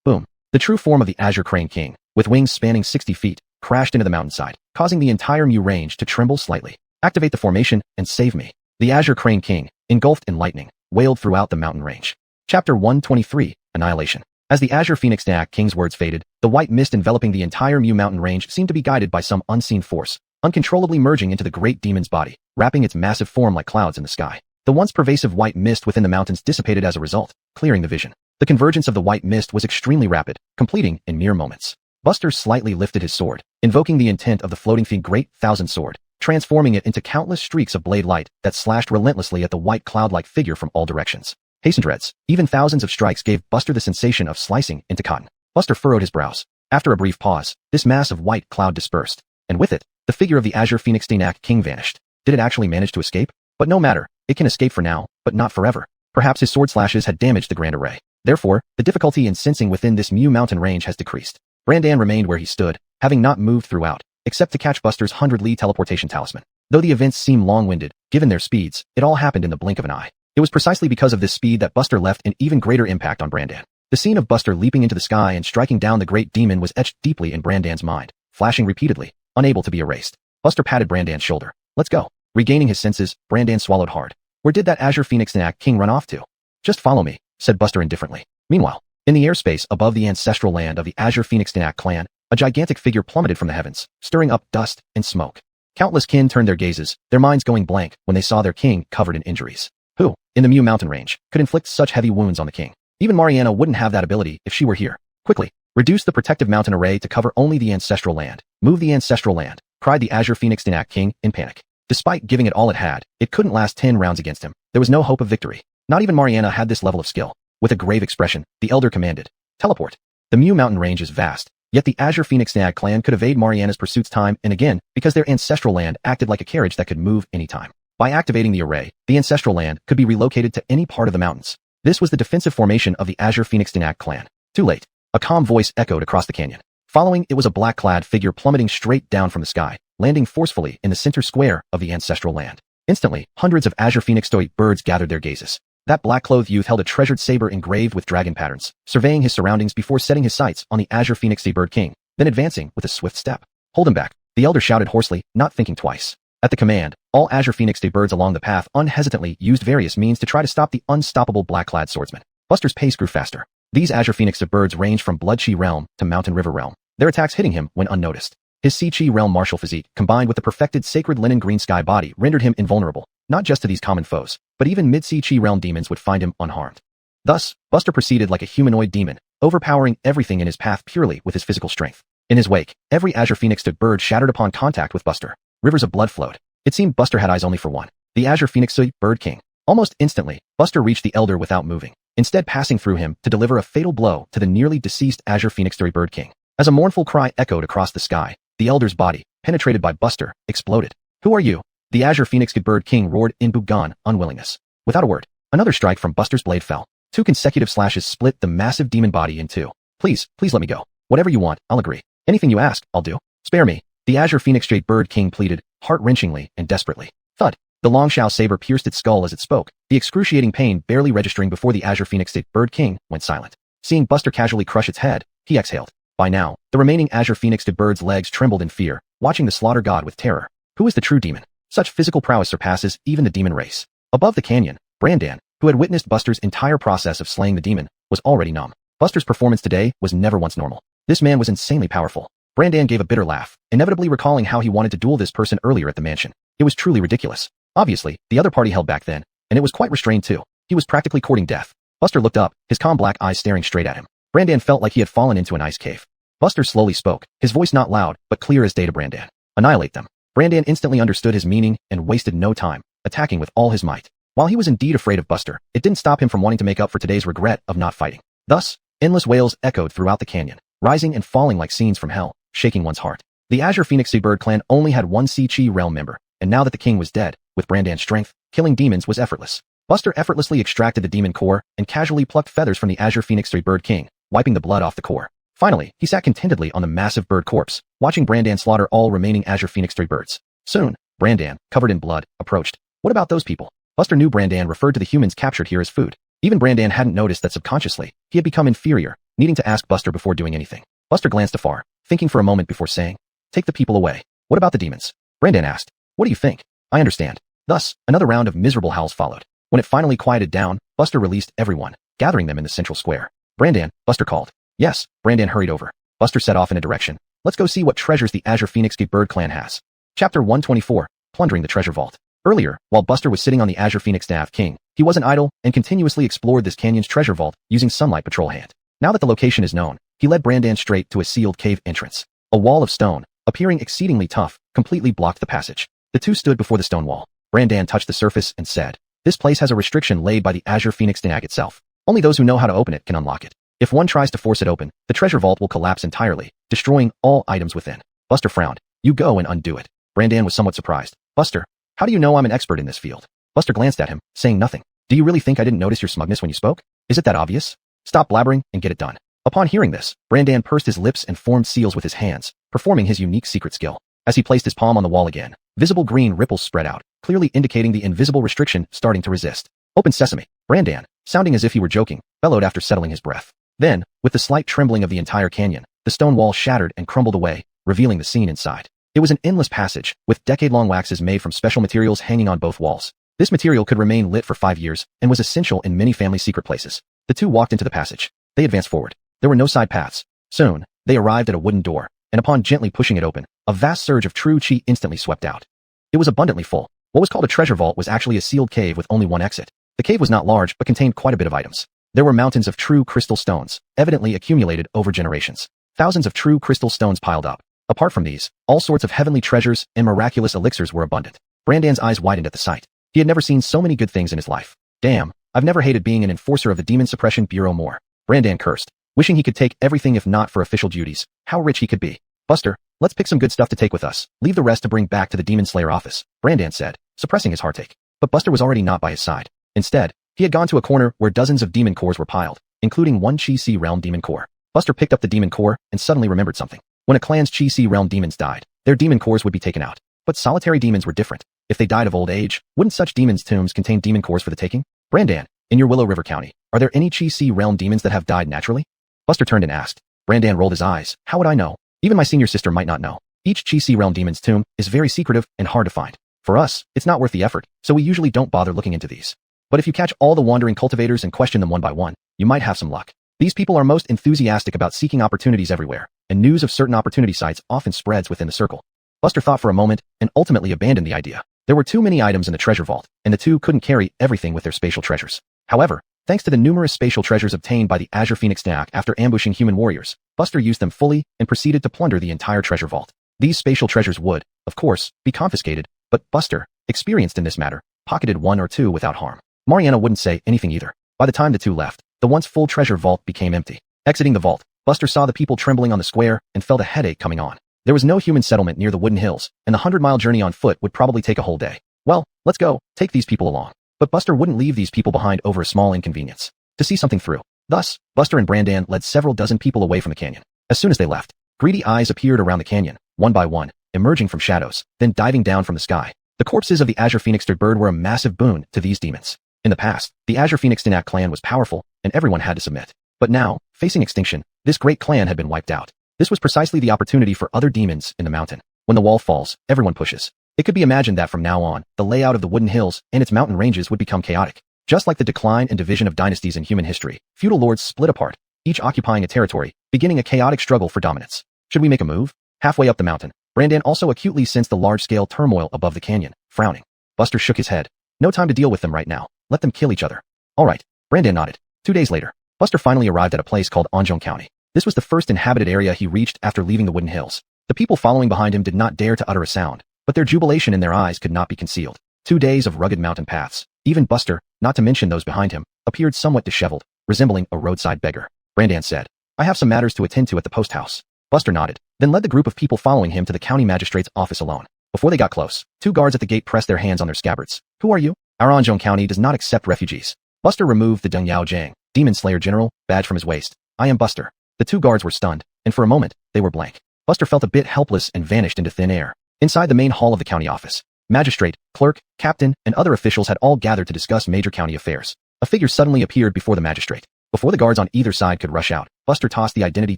Boom. The true form of the Azure Crane King, with wings spanning 60 feet, crashed into the mountainside, causing the entire Mu range to tremble slightly. "Activate the formation and save me." The Azure Crane King, engulfed in lightning, wailed throughout the mountain range. Chapter 123, Annihilation. As the Azure Phoenix King's words faded, the white mist enveloping the entire Mu mountain range seemed to be guided by some unseen force, uncontrollably merging into the great demon's body, wrapping its massive form like clouds in the sky. The once pervasive white mist within the mountains dissipated as a result, clearing the vision. The convergence of the white mist was extremely rapid, completing in mere moments. Buster slightly lifted his sword, invoking the intent of the floating great thousand sword, transforming it into countless streaks of blade light that slashed relentlessly at the white cloud-like figure from all directions. Hastened dreads. Even thousands of strikes gave Buster the sensation of slicing into cotton. Buster furrowed his brows. After a brief pause, this mass of white cloud dispersed, and with it, the figure of the Azure Phoenix King vanished. Did it actually manage to escape? But no matter, it can escape for now, but not forever. Perhaps his sword slashes had damaged the grand array. Therefore, the difficulty in sensing within this Mu mountain range has decreased. Brandan remained where he stood, having not moved throughout, except to catch Buster's 100-li teleportation talisman. Though the events seem long-winded, given their speeds, it all happened in the blink of an eye. It was precisely because of this speed that Buster left an even greater impact on Brandan. The scene of Buster leaping into the sky and striking down the great demon was etched deeply in Brandan's mind, flashing repeatedly, unable to be erased. Buster patted Brandan's shoulder. "Let's go." Regaining his senses, Brandan swallowed hard. Where did that Azure Phoenix King run off to? "Just follow me," said Buster indifferently. Meanwhile, in the airspace above the ancestral land of the Azure Phoenix clan, a gigantic figure plummeted from the heavens, stirring up dust and smoke. Countless kin turned their gazes, their minds going blank when they saw their king covered in injuries. Who, in the Mu mountain range, could inflict such heavy wounds on the king? Even Mariana wouldn't have that ability if she were here. Quickly, reduce the protective mountain array to cover only the ancestral land. Move the ancestral land, cried the Azure Phoenix King in panic. Despite giving it all it had, it couldn't last 10 rounds against him. There was no hope of victory. Not even Mariana had this level of skill. With a grave expression, the elder commanded, "Teleport." The Mu mountain range is vast, yet the Azure Phoenix clan could evade Mariana's pursuits time and again because their ancestral land acted like a carriage that could move anytime. By activating the array, the ancestral land could be relocated to any part of the mountains. This was the defensive formation of the Azure Phoenix clan. Too late. A calm voice echoed across the canyon. Following it was a black-clad figure plummeting straight down from the sky, landing forcefully in the center square of the ancestral land. Instantly, hundreds of Azure Phoenix birds gathered their gazes. That black-clothed youth held a treasured saber engraved with dragon patterns, surveying his surroundings before setting his sights on the Azure Phoenix Bird King, then advancing with a swift step. "Hold him back," the elder shouted hoarsely, not thinking twice. At the command, all Azure Phoenix birds along the path unhesitantly used various means to try to stop the unstoppable black-clad swordsman. Buster's pace grew faster. These Azure Phoenix birds ranged from Blood Chi realm to Mountain River realm, their attacks hitting him when unnoticed. His Sea Chi realm martial physique, combined with the perfected sacred linen green sky body, rendered him invulnerable, not just to these common foes, but even mid-Sea Chi realm demons would find him unharmed. Thus, Buster proceeded like a humanoid demon, overpowering everything in his path purely with his physical strength. In his wake, every Azure Phoenix bird shattered upon contact with Buster. Rivers of blood flowed. It seemed Buster had eyes only for one, the Azure Phoenix Bird King. Almost instantly, Buster reached the elder without moving, instead passing through him to deliver a fatal blow to the nearly deceased Azure Phoenix Bird King. As a mournful cry echoed across the sky, the elder's body, penetrated by Buster, exploded. "Who are you?" The Azure Phoenix Bird King roared in bugone unwillingness. Without a word, another strike from Buster's blade fell. 2 consecutive slashes split the massive demon body in 2. Please let me go. Whatever you want, I'll agree. Anything you ask, I'll do. Spare me." The Azure Phoenix Bird King pleaded, heart-wrenchingly and desperately. Thud. The long Shao saber pierced its skull as it spoke, the excruciating pain barely registering before the Azure Phoenix Bird King went silent. Seeing Buster casually crush its head, he exhaled. By now, the remaining Azure Phoenix bird's legs trembled in fear, watching the slaughter god with terror. Who is the true demon? Such physical prowess surpasses even the demon race. Above the canyon, Brandan, who had witnessed Buster's entire process of slaying the demon, was already numb. Buster's performance today was never once normal. This man was insanely powerful. Brandan gave a bitter laugh, inevitably recalling how he wanted to duel this person earlier at the mansion. It was truly ridiculous. Obviously, the other party held back then, and it was quite restrained too. He was practically courting death. Buster looked up, his calm black eyes staring straight at him. Brandan felt like he had fallen into an ice cave. Buster slowly spoke, his voice not loud, but clear as day to Brandan. "Annihilate them." Brandan instantly understood his meaning and wasted no time, attacking with all his might. While he was indeed afraid of Buster, it didn't stop him from wanting to make up for today's regret of not fighting. Thus, endless wails echoed throughout the canyon, rising and falling like scenes from hell, shaking one's heart. The Azure Phoenix Bird clan only had one Sea Chi realm member, and now that the king was dead, with Brandan's strength, killing demons was effortless. Buster effortlessly extracted the demon core and casually plucked feathers from the Azure Phoenix 3 bird king, wiping the blood off the core. Finally, he sat contentedly on the massive bird corpse, watching Brandan slaughter all remaining Azure Phoenix 3 birds. Soon, Brandan, covered in blood, approached. What about those people? Buster knew Brandan referred to the humans captured here as food. Even Brandan hadn't noticed that subconsciously, he had become inferior, needing to ask Buster before doing anything. Buster glanced afar, thinking for a moment before saying, "Take the people away. What about the demons?" Brandan asked, "What do you think?" "I understand." Thus, another round of miserable howls followed. When it finally quieted down, Buster released everyone, gathering them in the central square. "Brandan," Buster called. "Yes." Brandan hurried over. Buster set off in a direction. "Let's go see what treasures the Azure Phoenix bird clan has." Chapter 124, Plundering the Treasure Vault. Earlier, while Buster was sitting on the Azure Phoenix King, he wasn't idle and continuously explored this canyon's treasure vault using Sunlight Patrol Hand. Now that the location is known, he led Brandan straight to a sealed cave entrance. A wall of stone, appearing exceedingly tough, completely blocked the passage. The two stood before the stone wall. Brandan touched the surface and said, "This place has a restriction laid by the Azure Phoenix itself. Only those who know how to open it can unlock it. If one tries to force it open, the treasure vault will collapse entirely, destroying all items within." Buster frowned. "You go and undo it." Brandan was somewhat surprised. "Buster, how do you know I'm an expert in this field?" Buster glanced at him, saying nothing. "Do you really think I didn't notice your smugness when you spoke? Is it that obvious? Stop blabbering and get it done." Upon hearing this, Brandan pursed his lips and formed seals with his hands, performing his unique secret skill. As he placed his palm on the wall again, visible green ripples spread out, clearly indicating the invisible restriction starting to resist. "Open sesame," Brandan, sounding as if he were joking, bellowed after settling his breath. Then, with the slight trembling of the entire canyon, the stone wall shattered and crumbled away, revealing the scene inside. It was an endless passage, with decade-long waxes made from special materials hanging on both walls. This material could remain lit for 5 years, and was essential in many family secret places. The two walked into the passage. They advanced forward. There were no side paths. Soon, they arrived at a wooden door, and upon gently pushing it open, a vast surge of true chi instantly swept out. It was abundantly full. What was called a treasure vault was actually a sealed cave with only one exit. The cave was not large, but contained quite a bit of items. There were mountains of true crystal stones, evidently accumulated over generations. Thousands of true crystal stones piled up. Apart from these, all sorts of heavenly treasures and miraculous elixirs were abundant. Brandan's eyes widened at the sight. He had never seen so many good things in his life. "Damn, I've never hated being an enforcer of the Demon Suppression Bureau more." Brandan cursed, wishing he could take everything if not for official duties. How rich he could be. "Buster, let's pick some good stuff to take with us. Leave the rest to bring back to the Demon Slayer office," Brandan said, suppressing his heartache. But Buster was already not by his side. Instead, he had gone to a corner where dozens of demon cores were piled, including one Chi-Si realm demon core. Buster picked up the demon core and suddenly remembered something. When a clan's Chi-Si realm demons died, their demon cores would be taken out. But solitary demons were different. If they died of old age, wouldn't such demons' tombs contain demon cores for the taking? "Brandan, in your Willow River County, are there any Chi-Si realm demons that have died naturally?" Buster turned and asked. Brandan rolled his eyes. "How would I know? Even my senior sister might not know. Each Chi-Si realm demon's tomb is very secretive and hard to find. For us, it's not worth the effort, so we usually don't bother looking into these. But if you catch all the wandering cultivators and question them one by one, you might have some luck. These people are most enthusiastic about seeking opportunities everywhere, and news of certain opportunity sites often spreads within the circle." Buster thought for a moment and ultimately abandoned the idea. There were too many items in the treasure vault, and the two couldn't carry everything with their spatial treasures. However, thanks to the numerous spatial treasures obtained by the Azure Phoenix after ambushing human warriors, Buster used them fully and proceeded to plunder the entire treasure vault. These spatial treasures would, of course, be confiscated, but Buster, experienced in this matter, pocketed one or two without harm. Mariana wouldn't say anything either. By the time the two left, the once full treasure vault became empty. Exiting the vault, Buster saw the people trembling on the square and felt a headache coming on. There was no human settlement near the Wooden Hills, and the 100-mile journey on foot would probably take a whole day. Well, let's go, take these people along. But Buster wouldn't leave these people behind over a small inconvenience. To see something through. Thus, Buster and Brandan led several dozen people away from the canyon. As soon as they left, greedy eyes appeared around the canyon, one by one, emerging from shadows, then diving down from the sky. The corpses of the Azure Phoenix bird were a massive boon to these demons. In the past, the Azure Phoenix clan was powerful, and everyone had to submit. But now, facing extinction, this great clan had been wiped out. This was precisely the opportunity for other demons in the mountain. When the wall falls, everyone pushes. It could be imagined that from now on, the layout of the Wooden Hills and its mountain ranges would become chaotic. Just like the decline and division of dynasties in human history, feudal lords split apart, each occupying a territory, beginning a chaotic struggle for dominance. Should we make a move? Halfway up the mountain, Brandan also acutely sensed the large-scale turmoil above the canyon, frowning. Buster shook his head. No time to deal with them right now. Let them kill each other. All right. Brandan nodded. 2 days later, Buster finally arrived at a place called Anjong County. This was the first inhabited area he reached after leaving the Wooden Hills. The people following behind him did not dare to utter a sound, but their jubilation in their eyes could not be concealed. 2 days of rugged mountain paths. Even Buster, not to mention those behind him, appeared somewhat disheveled, resembling a roadside beggar. Brandan said, "I have some matters to attend to at the post house." Buster nodded, then led the group of people following him to the county magistrate's office alone. Before they got close, 2 guards at the gate pressed their hands on their scabbards. "Who are you?" Our Anjou County does not accept refugees. Buster removed the Deng Yao Jiang, Demon Slayer General, badge from his waist. I am Buster. The two guards were stunned, and for a moment, they were blank. Buster felt a bit helpless and vanished into thin air. Inside the main hall of the county office, magistrate, clerk, captain, and other officials had all gathered to discuss major county affairs. A figure suddenly appeared before the magistrate. Before the guards on either side could rush out, Buster tossed the identity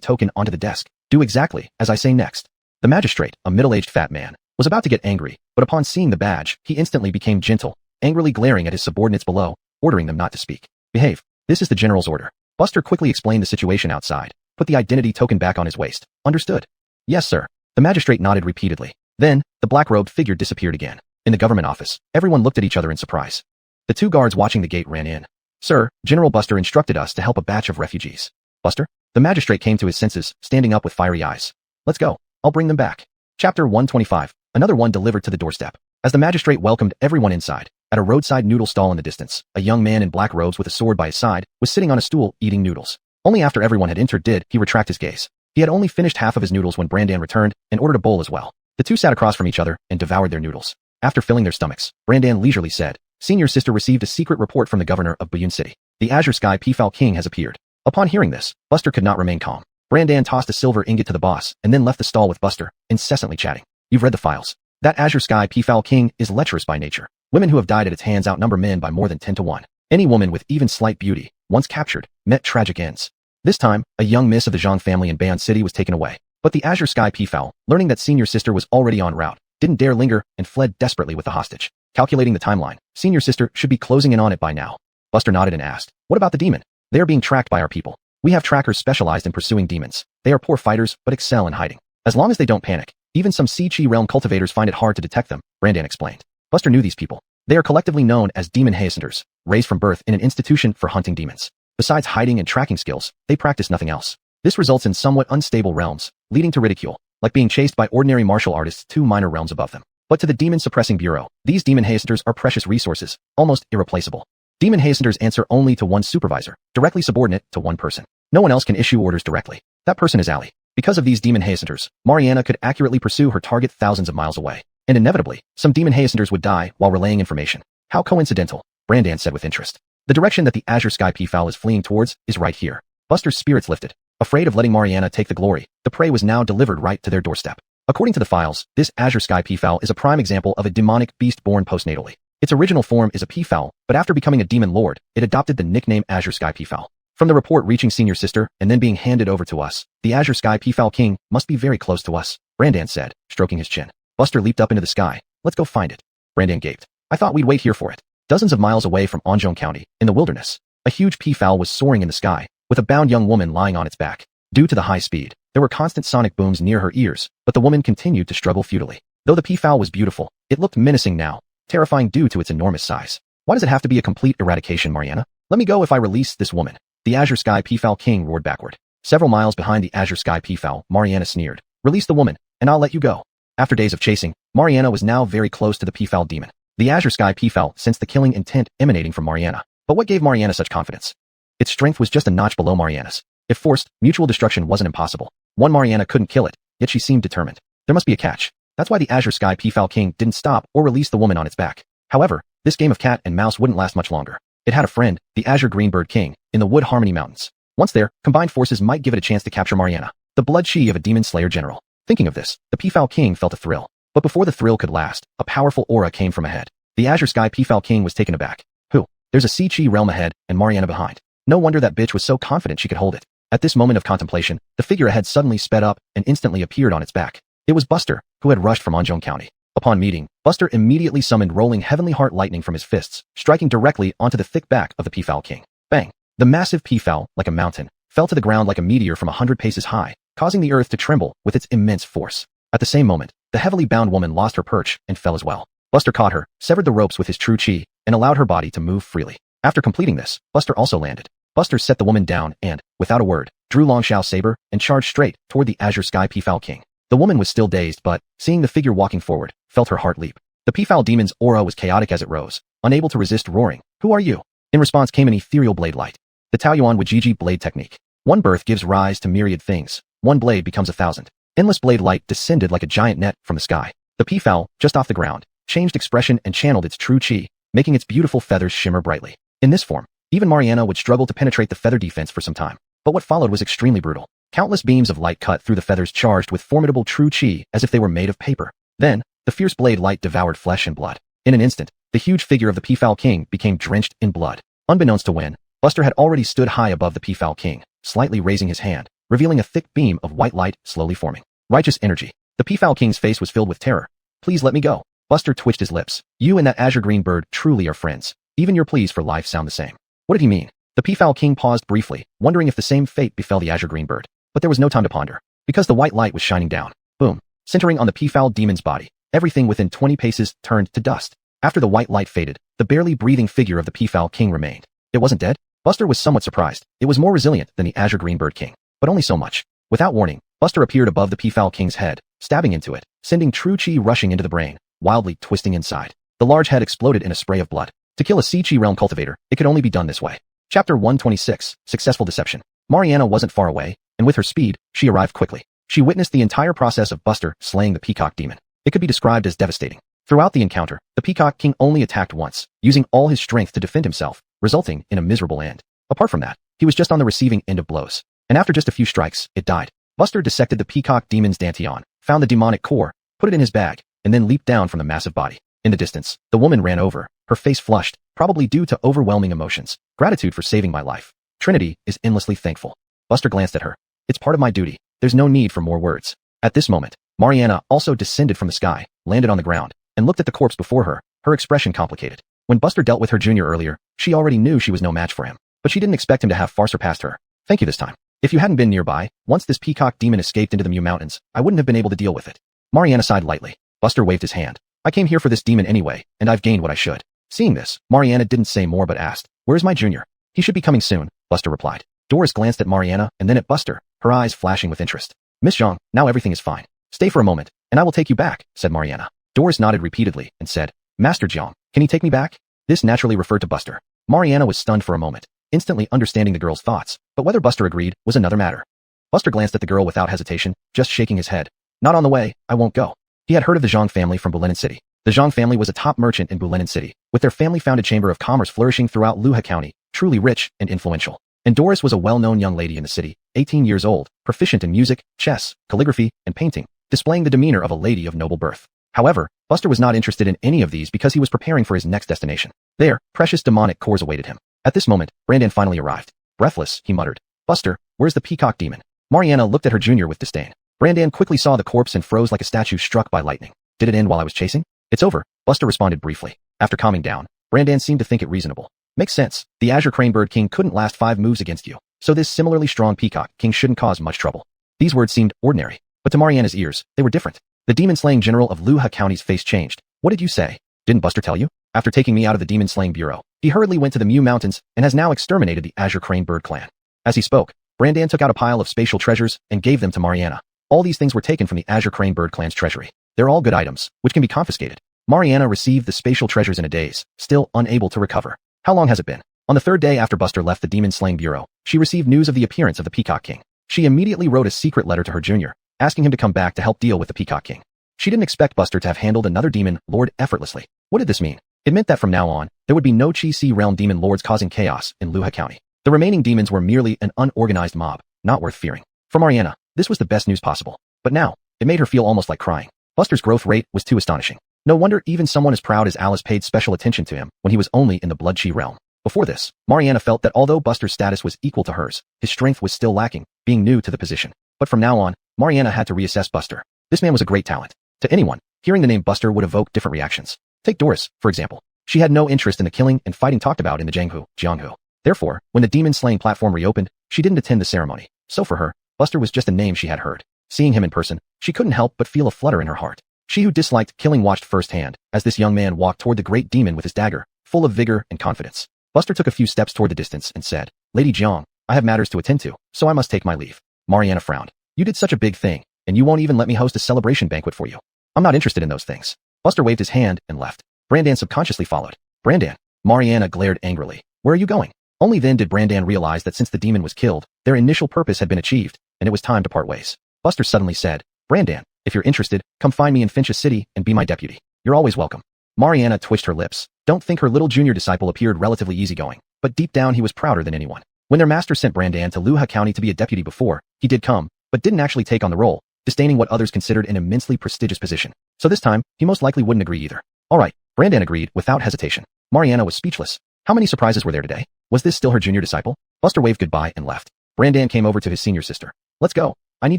token onto the desk. Do exactly as I say next. The magistrate, a middle-aged fat man, was about to get angry, but upon seeing the badge, he instantly became gentle, angrily glaring at his subordinates below, ordering them not to speak. Behave. This is the general's order. Buster quickly explained the situation outside, put the identity token back on his waist. Understood? Yes, sir. The magistrate nodded repeatedly. Then, the black-robed figure disappeared again. In the government office, everyone looked at each other in surprise. The two guards watching the gate ran in. Sir, General Buster instructed us to help a batch of refugees. Buster? The magistrate came to his senses, standing up with fiery eyes. Let's go. I'll bring them back. Chapter 125. Another one delivered to the doorstep. As the magistrate welcomed everyone inside, at a roadside noodle stall in the distance, a young man in black robes with a sword by his side was sitting on a stool eating noodles. Only after everyone had entered did he retract his gaze. He had only finished half of his noodles when Brandan returned and ordered a bowl as well. The two sat across from each other and devoured their noodles. After filling their stomachs, Brandan leisurely said, Senior Sister received a secret report from the governor of Bayun City. The Azure Sky Peafowl King has appeared. Upon hearing this, Buster could not remain calm. Brandan tossed a silver ingot to the boss and then left the stall with Buster, incessantly chatting. You've read the files. That Azure Sky Peafowl King is lecherous by nature. Women who have died at its hands outnumber men by more than 10 to 1. Any woman with even slight beauty, once captured, met tragic ends. This time, a young miss of the Zhang family in Bayon City was taken away. But the Azure Sky Peafowl, learning that Senior Sister was already en route, didn't dare linger and fled desperately with the hostage. Calculating the timeline, Senior Sister should be closing in on it by now. Buster nodded and asked, What about the demon? They are being tracked by our people. We have trackers specialized in pursuing demons. They are poor fighters, but excel in hiding. As long as they don't panic, even some Sea-Chi realm cultivators find it hard to detect them, Brandan explained. Buster knew these people. They are collectively known as demon hasteners, raised from birth in an institution for hunting demons. Besides hiding and tracking skills, they practice nothing else. This results in somewhat unstable realms, leading to ridicule, like being chased by ordinary martial artists 2 minor realms above them. But to the Demon Suppressing Bureau, these demon hasteners are precious resources, almost irreplaceable. Demon hasteners answer only to one supervisor, directly subordinate to one person. No one else can issue orders directly. That person is Ali. Because of these demon hasteners, Mariana could accurately pursue her target thousands of miles away. And inevitably, some demon hasteners would die while relaying information. How coincidental, Brandan said with interest. The direction that the Azure Sky Peafowl is fleeing towards is right here. Buster's spirits lifted. Afraid of letting Mariana take the glory, the prey was now delivered right to their doorstep. According to the files, this Azure Sky Peafowl is a prime example of a demonic beast born postnatally. Its original form is a peafowl, but after becoming a demon lord, it adopted the nickname Azure Sky Peafowl. From the report reaching Senior Sister and then being handed over to us, the Azure Sky Peafowl King must be very close to us, Brandan said, stroking his chin. Buster leaped up into the sky. Let's go find it. Brandan gaped. I thought we'd wait here for it. Dozens of miles away from Anjou County, in the wilderness, a huge peafowl was soaring in the sky, with a bound young woman lying on its back. Due to the high speed, there were constant sonic booms near her ears, but the woman continued to struggle futilely. Though the peafowl was beautiful, it looked menacing now, terrifying due to its enormous size. Why does it have to be a complete eradication, Mariana? Let me go if I release this woman. The Azure Sky Peafowl King roared backward. Several miles behind the Azure Sky Peafowl, Mariana sneered. Release the woman, and I'll let you go. After days of chasing, Mariana was now very close to the peafowl demon. The Azure Sky Peafowl sensed the killing intent emanating from Mariana. But what gave Mariana such confidence? Its strength was just a notch below Mariana's. If forced, mutual destruction wasn't impossible. One Mariana couldn't kill it, yet she seemed determined. There must be a catch. That's why the Azure Sky Peafowl King didn't stop or release the woman on its back. However, this game of cat and mouse wouldn't last much longer. It had a friend, the Azure Greenbird King, in the Wood Harmony Mountains. Once there, combined forces might give it a chance to capture Mariana, the blood she of a demon slayer general. Thinking of this, the Peafowl King felt a thrill. But before the thrill could last, a powerful aura came from ahead. The Azure Sky Peafowl King was taken aback. Who? There's a Sea-Chi realm ahead and Mariana behind. No wonder that bitch was so confident she could hold it. At this moment of contemplation, the figure ahead suddenly sped up and instantly appeared on its back. It was Buster, who had rushed from Anjou County. Upon meeting, Buster immediately summoned rolling heavenly heart lightning from his fists, striking directly onto the thick back of the Peafowl King. Bang! The massive peafowl, like a mountain, fell to the ground like a meteor from 100 paces high, causing the earth to tremble with its immense force. At the same moment, the heavily bound woman lost her perch and fell as well. Buster caught her, severed the ropes with his true chi, and allowed her body to move freely. After completing this, Buster also landed. Buster set the woman down and, without a word, drew Long Shao's saber and charged straight toward the Azure Sky Peafowl King. The woman was still dazed but, seeing the figure walking forward, felt her heart leap. The peafowl demon's aura was chaotic as it rose, unable to resist roaring. Who are you? In response came an ethereal blade light. The Taoyuan Wajiji blade technique. One birth gives rise to myriad things. One blade becomes 1,000. Endless blade light descended like a giant net from the sky. The peafowl, just off the ground, changed expression and channeled its true chi, making its beautiful feathers shimmer brightly. In this form, even Mariana would struggle to penetrate the feather defense for some time. But what followed was extremely brutal. Countless beams of light cut through the feathers charged with formidable true chi as if they were made of paper. Then, the fierce blade light devoured flesh and blood. In an instant, the huge figure of the Peafowl King became drenched in blood. Unbeknownst to Wen, Buster had already stood high above the Peafowl King, slightly raising his hand, revealing a thick beam of white light slowly forming. Righteous energy. The Peafowl King's face was filled with terror. Please let me go. Buster twitched his lips. You and that azure green bird truly are friends. Even your pleas for life sound the same. What did he mean? The Peafowl King paused briefly, wondering if the same fate befell the azure green bird. But there was no time to ponder, because the white light was shining down. Boom. Centering on the Peafowl demon's body, everything within 20 paces turned to dust. After the white light faded, the barely breathing figure of the Peafowl King remained. It wasn't dead? Buster was somewhat surprised. It was more resilient than the azure green bird king, but only so much. Without warning, Buster appeared above the Peafowl King's head, stabbing into it, sending true chi rushing into the brain, wildly twisting inside. The large head exploded in a spray of blood. To kill a Sea Chi realm cultivator, it could only be done this way. Chapter 126, Successful Deception. Mariana wasn't far away, and with her speed, she arrived quickly. She witnessed the entire process of Buster slaying the Peacock Demon. It could be described as devastating. Throughout the encounter, the Peacock King only attacked once, using all his strength to defend himself, resulting in a miserable end. Apart from that, he was just on the receiving end of blows. And after just a few strikes, it died. Buster dissected the Peacock Demon's dantian, found the demonic core, put it in his bag, and then leaped down from the massive body. In the distance, the woman ran over, her face flushed, probably due to overwhelming emotions. Gratitude for saving my life. Trinity is endlessly thankful. Buster glanced at her. It's part of my duty. There's no need for more words. At this moment, Mariana also descended from the sky, landed on the ground, and looked at the corpse before her, her expression complicated. When Buster dealt with her junior earlier, she already knew she was no match for him, but she didn't expect him to have far surpassed her. Thank you this time. If you hadn't been nearby, once this Peacock Demon escaped into the Mew Mountains, I wouldn't have been able to deal with it. Mariana sighed lightly. Buster waved his hand. I came here for this demon anyway, and I've gained what I should. Seeing this, Mariana didn't say more but asked, where's my junior? He should be coming soon, Buster replied. Doris glanced at Mariana and then at Buster, her eyes flashing with interest. Miss Zhang, now everything is fine. Stay for a moment, and I will take you back, said Mariana. Doris nodded repeatedly and said, Master Zhang, can he take me back? This naturally referred to Buster. Mariana was stunned for a moment, instantly understanding the girl's thoughts, but whether Buster agreed was another matter. Buster glanced at the girl without hesitation, just shaking his head. Not on the way, I won't go. He had heard of the Zhang family from Bulenin City. The Zhang family was a top merchant in Bulenin City, with their family-founded chamber of commerce flourishing throughout Luha County, truly rich and influential. And Doris was a well-known young lady in the city, 18 years old, proficient in music, chess, calligraphy, and painting, displaying the demeanor of a lady of noble birth. However, Buster was not interested in any of these because he was preparing for his next destination. There, precious demonic cores awaited him. At this moment, Brandon finally arrived. Breathless, he muttered, Buster, where's the Peacock Demon? Mariana looked at her junior with disdain. Brandon quickly saw the corpse and froze like a statue struck by lightning. Did it end while I was chasing? It's over, Buster responded briefly. After calming down, Brandon seemed to think it reasonable. Makes sense. The Azure Cranebird King couldn't last 5 moves against you, so this similarly strong Peacock King shouldn't cause much trouble. These words seemed ordinary, but to Mariana's ears, they were different. The demon-slaying general of Luha County's face changed. What did you say? Didn't Buster tell you? After taking me out of the demon-slaying bureau, he hurriedly went to the Mew Mountains and has now exterminated the Azure Cranebird clan. As he spoke, Brandon took out a pile of spatial treasures and gave them to Mariana. All these things were taken from the Azure Cranebird clan's treasury. They're all good items, which can be confiscated. Mariana received the spatial treasures in a daze, still unable to recover. How long has it been? On the 3rd day after Buster left the demon-slaying bureau, she received news of the appearance of the Peacock King. She immediately wrote a secret letter to her junior, asking him to come back to help deal with the Peacock King. She didn't expect Buster to have handled another demon lord effortlessly. What did this mean? It meant that from now on, there would be no Chi Si realm demon lords causing chaos in Luha County. The remaining demons were merely an unorganized mob, not worth fearing. For Mariana, this was the best news possible. But now, it made her feel almost like crying. Buster's growth rate was too astonishing. No wonder even someone as proud as Alice paid special attention to him when he was only in the Blood Chi realm. Before this, Mariana felt that although Buster's status was equal to hers, his strength was still lacking, being new to the position. But from now on, Mariana had to reassess Buster. This man was a great talent. To anyone, hearing the name Buster would evoke different reactions. Take Doris, for example. She had no interest in the killing and fighting talked about in the Jianghu. Therefore, when the demon-slaying platform reopened, she didn't attend the ceremony. So for her, Buster was just a name she had heard. Seeing him in person, she couldn't help but feel a flutter in her heart. She who disliked killing watched firsthand as this young man walked toward the great demon with his dagger, full of vigor and confidence. Buster took a few steps toward the distance and said, Lady Jiang, I have matters to attend to, so I must take my leave. Mariana frowned. You did such a big thing, and you won't even let me host a celebration banquet for you. I'm not interested in those things. Buster waved his hand and left. Brandon subconsciously followed. Brandon. Mariana glared angrily. Where are you going? Only then did Brandon realize that since the demon was killed, their initial purpose had been achieved, and it was time to part ways. Buster suddenly said, Brandon, if you're interested, come find me in Finch's City and be my deputy. You're always welcome. Mariana twitched her lips. Don't think her little junior disciple appeared relatively easygoing, but deep down he was prouder than anyone. When their master sent Brandan to Luha County to be a deputy before, he did come, but didn't actually take on the role, disdaining what others considered an immensely prestigious position. So this time, he most likely wouldn't agree either. All right, Brandan agreed without hesitation. Mariana was speechless. How many surprises were there today? Was this still her junior disciple? Buster waved goodbye and left. Brandan came over to his senior sister. Let's go. I need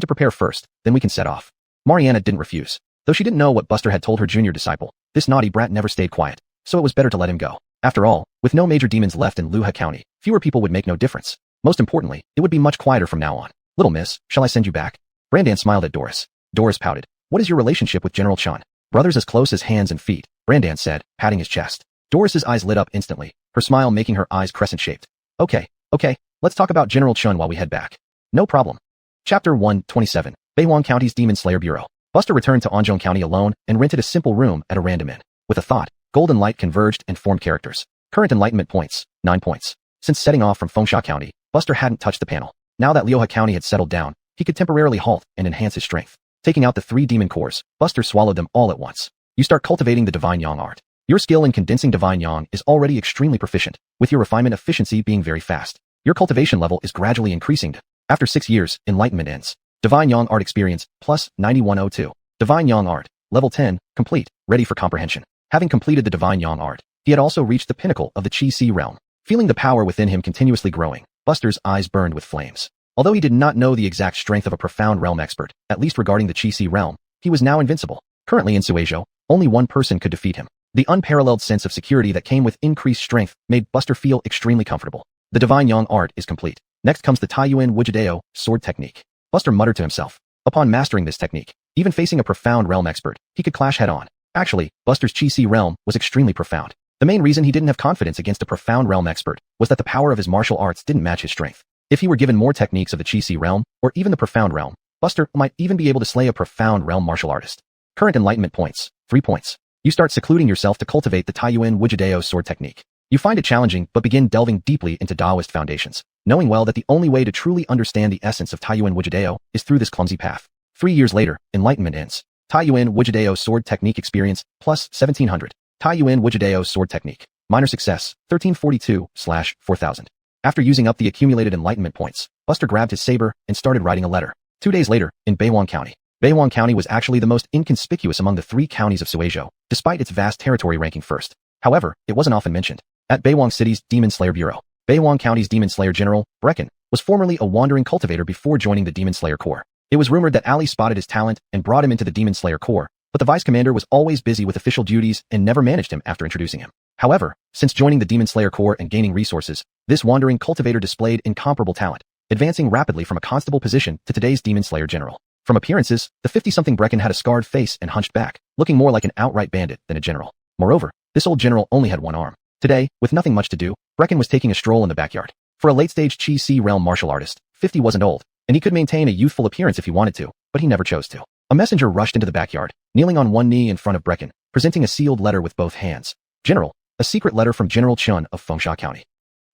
to prepare first, then we can set off. Mariana didn't refuse. Though she didn't know what Buster had told her junior disciple, this naughty brat never stayed quiet, so it was better to let him go. After all, with no major demons left in Luha County, fewer people would make no difference. Most importantly, it would be much quieter from now on. Little miss, shall I send you back? Brandan smiled at Doris. Doris pouted. What is your relationship with General Chun? Brothers as close as hands and feet, Brandan said, patting his chest. Doris's eyes lit up instantly, her smile making her eyes crescent-shaped. Okay, let's talk about General Chun while we head back. No problem. Chapter 127, Beiwang County's Demon Slayer Bureau. Buster returned to Anzhong County alone and rented a simple room at a random inn. With a thought, golden light converged and formed characters. Current enlightenment points, 9 points. Since setting off from Fengsha County, Buster hadn't touched the panel. Now that Lioha County had settled down, he could temporarily halt and enhance his strength. Taking out the 3 demon cores, Buster swallowed them all at once. You start cultivating the Divine Yang art. Your skill in condensing Divine Yang is already extremely proficient, with your refinement efficiency being very fast. Your cultivation level is gradually increasing. After 6 years, enlightenment ends. Divine Yang art experience, plus 9102. Divine Yang art, level 10, complete, ready for comprehension. Having completed the Divine Yang art, he had also reached the pinnacle of the Chi-Si realm. Feeling the power within him continuously growing, Buster's eyes burned with flames. Although he did not know the exact strength of a profound realm expert, at least regarding the Chi-Si realm, he was now invincible. Currently in Suizhou, only one person could defeat him. The unparalleled sense of security that came with increased strength made Buster feel extremely comfortable. The Divine Yang art is complete. Next comes the Taiyuan Wujideo sword technique. Buster muttered to himself. Upon mastering this technique, even facing a profound realm expert, he could clash head-on. Actually, Buster's Chi-Si realm was extremely profound. The main reason he didn't have confidence against a profound realm expert was that the power of his martial arts didn't match his strength. If he were given more techniques of the Chi-Si realm, or even the profound realm, Buster might even be able to slay a profound realm martial artist. Current enlightenment points, 3 points. You start secluding yourself to cultivate the Taiyuan Wujideo sword technique. You find it challenging but begin delving deeply into Taoist foundations, knowing well that the only way to truly understand the essence of Taiyuan Wujideo is through this clumsy path. 3 years later, enlightenment ends. Taiyuan Wujideo sword technique experience, plus 1700. Taiyuan Wujideo sword technique. Minor success, 1342/4000. After using up the accumulated enlightenment points, Buster grabbed his saber and started writing a letter. 2 days later, in Beiwang County. Beiwang County was actually the most inconspicuous among the 3 counties of Suizhou, despite its vast territory ranking first. However, it wasn't often mentioned. At Beiwang City's Demon Slayer Bureau, Beiwang County's Demon Slayer General, Brecken, was formerly a wandering cultivator before joining the Demon Slayer Corps. It was rumored that Ali spotted his talent and brought him into the Demon Slayer Corps, but the vice commander was always busy with official duties and never managed him after introducing him. However, since joining the Demon Slayer Corps and gaining resources, this wandering cultivator displayed incomparable talent, advancing rapidly from a constable position to today's Demon Slayer General. From appearances, the 50-something Brecken had a scarred face and hunched back, looking more like an outright bandit than a general. Moreover, this old general only had one arm. Today, with nothing much to do, Brecken was taking a stroll in the backyard. For a late-stage Chi-Si realm martial artist, 50 wasn't old, and he could maintain a youthful appearance if he wanted to, but he never chose to. A messenger rushed into the backyard, kneeling on one knee in front of Brecken, presenting a sealed letter with both hands. General, a secret letter from General Chun of Fengsha County.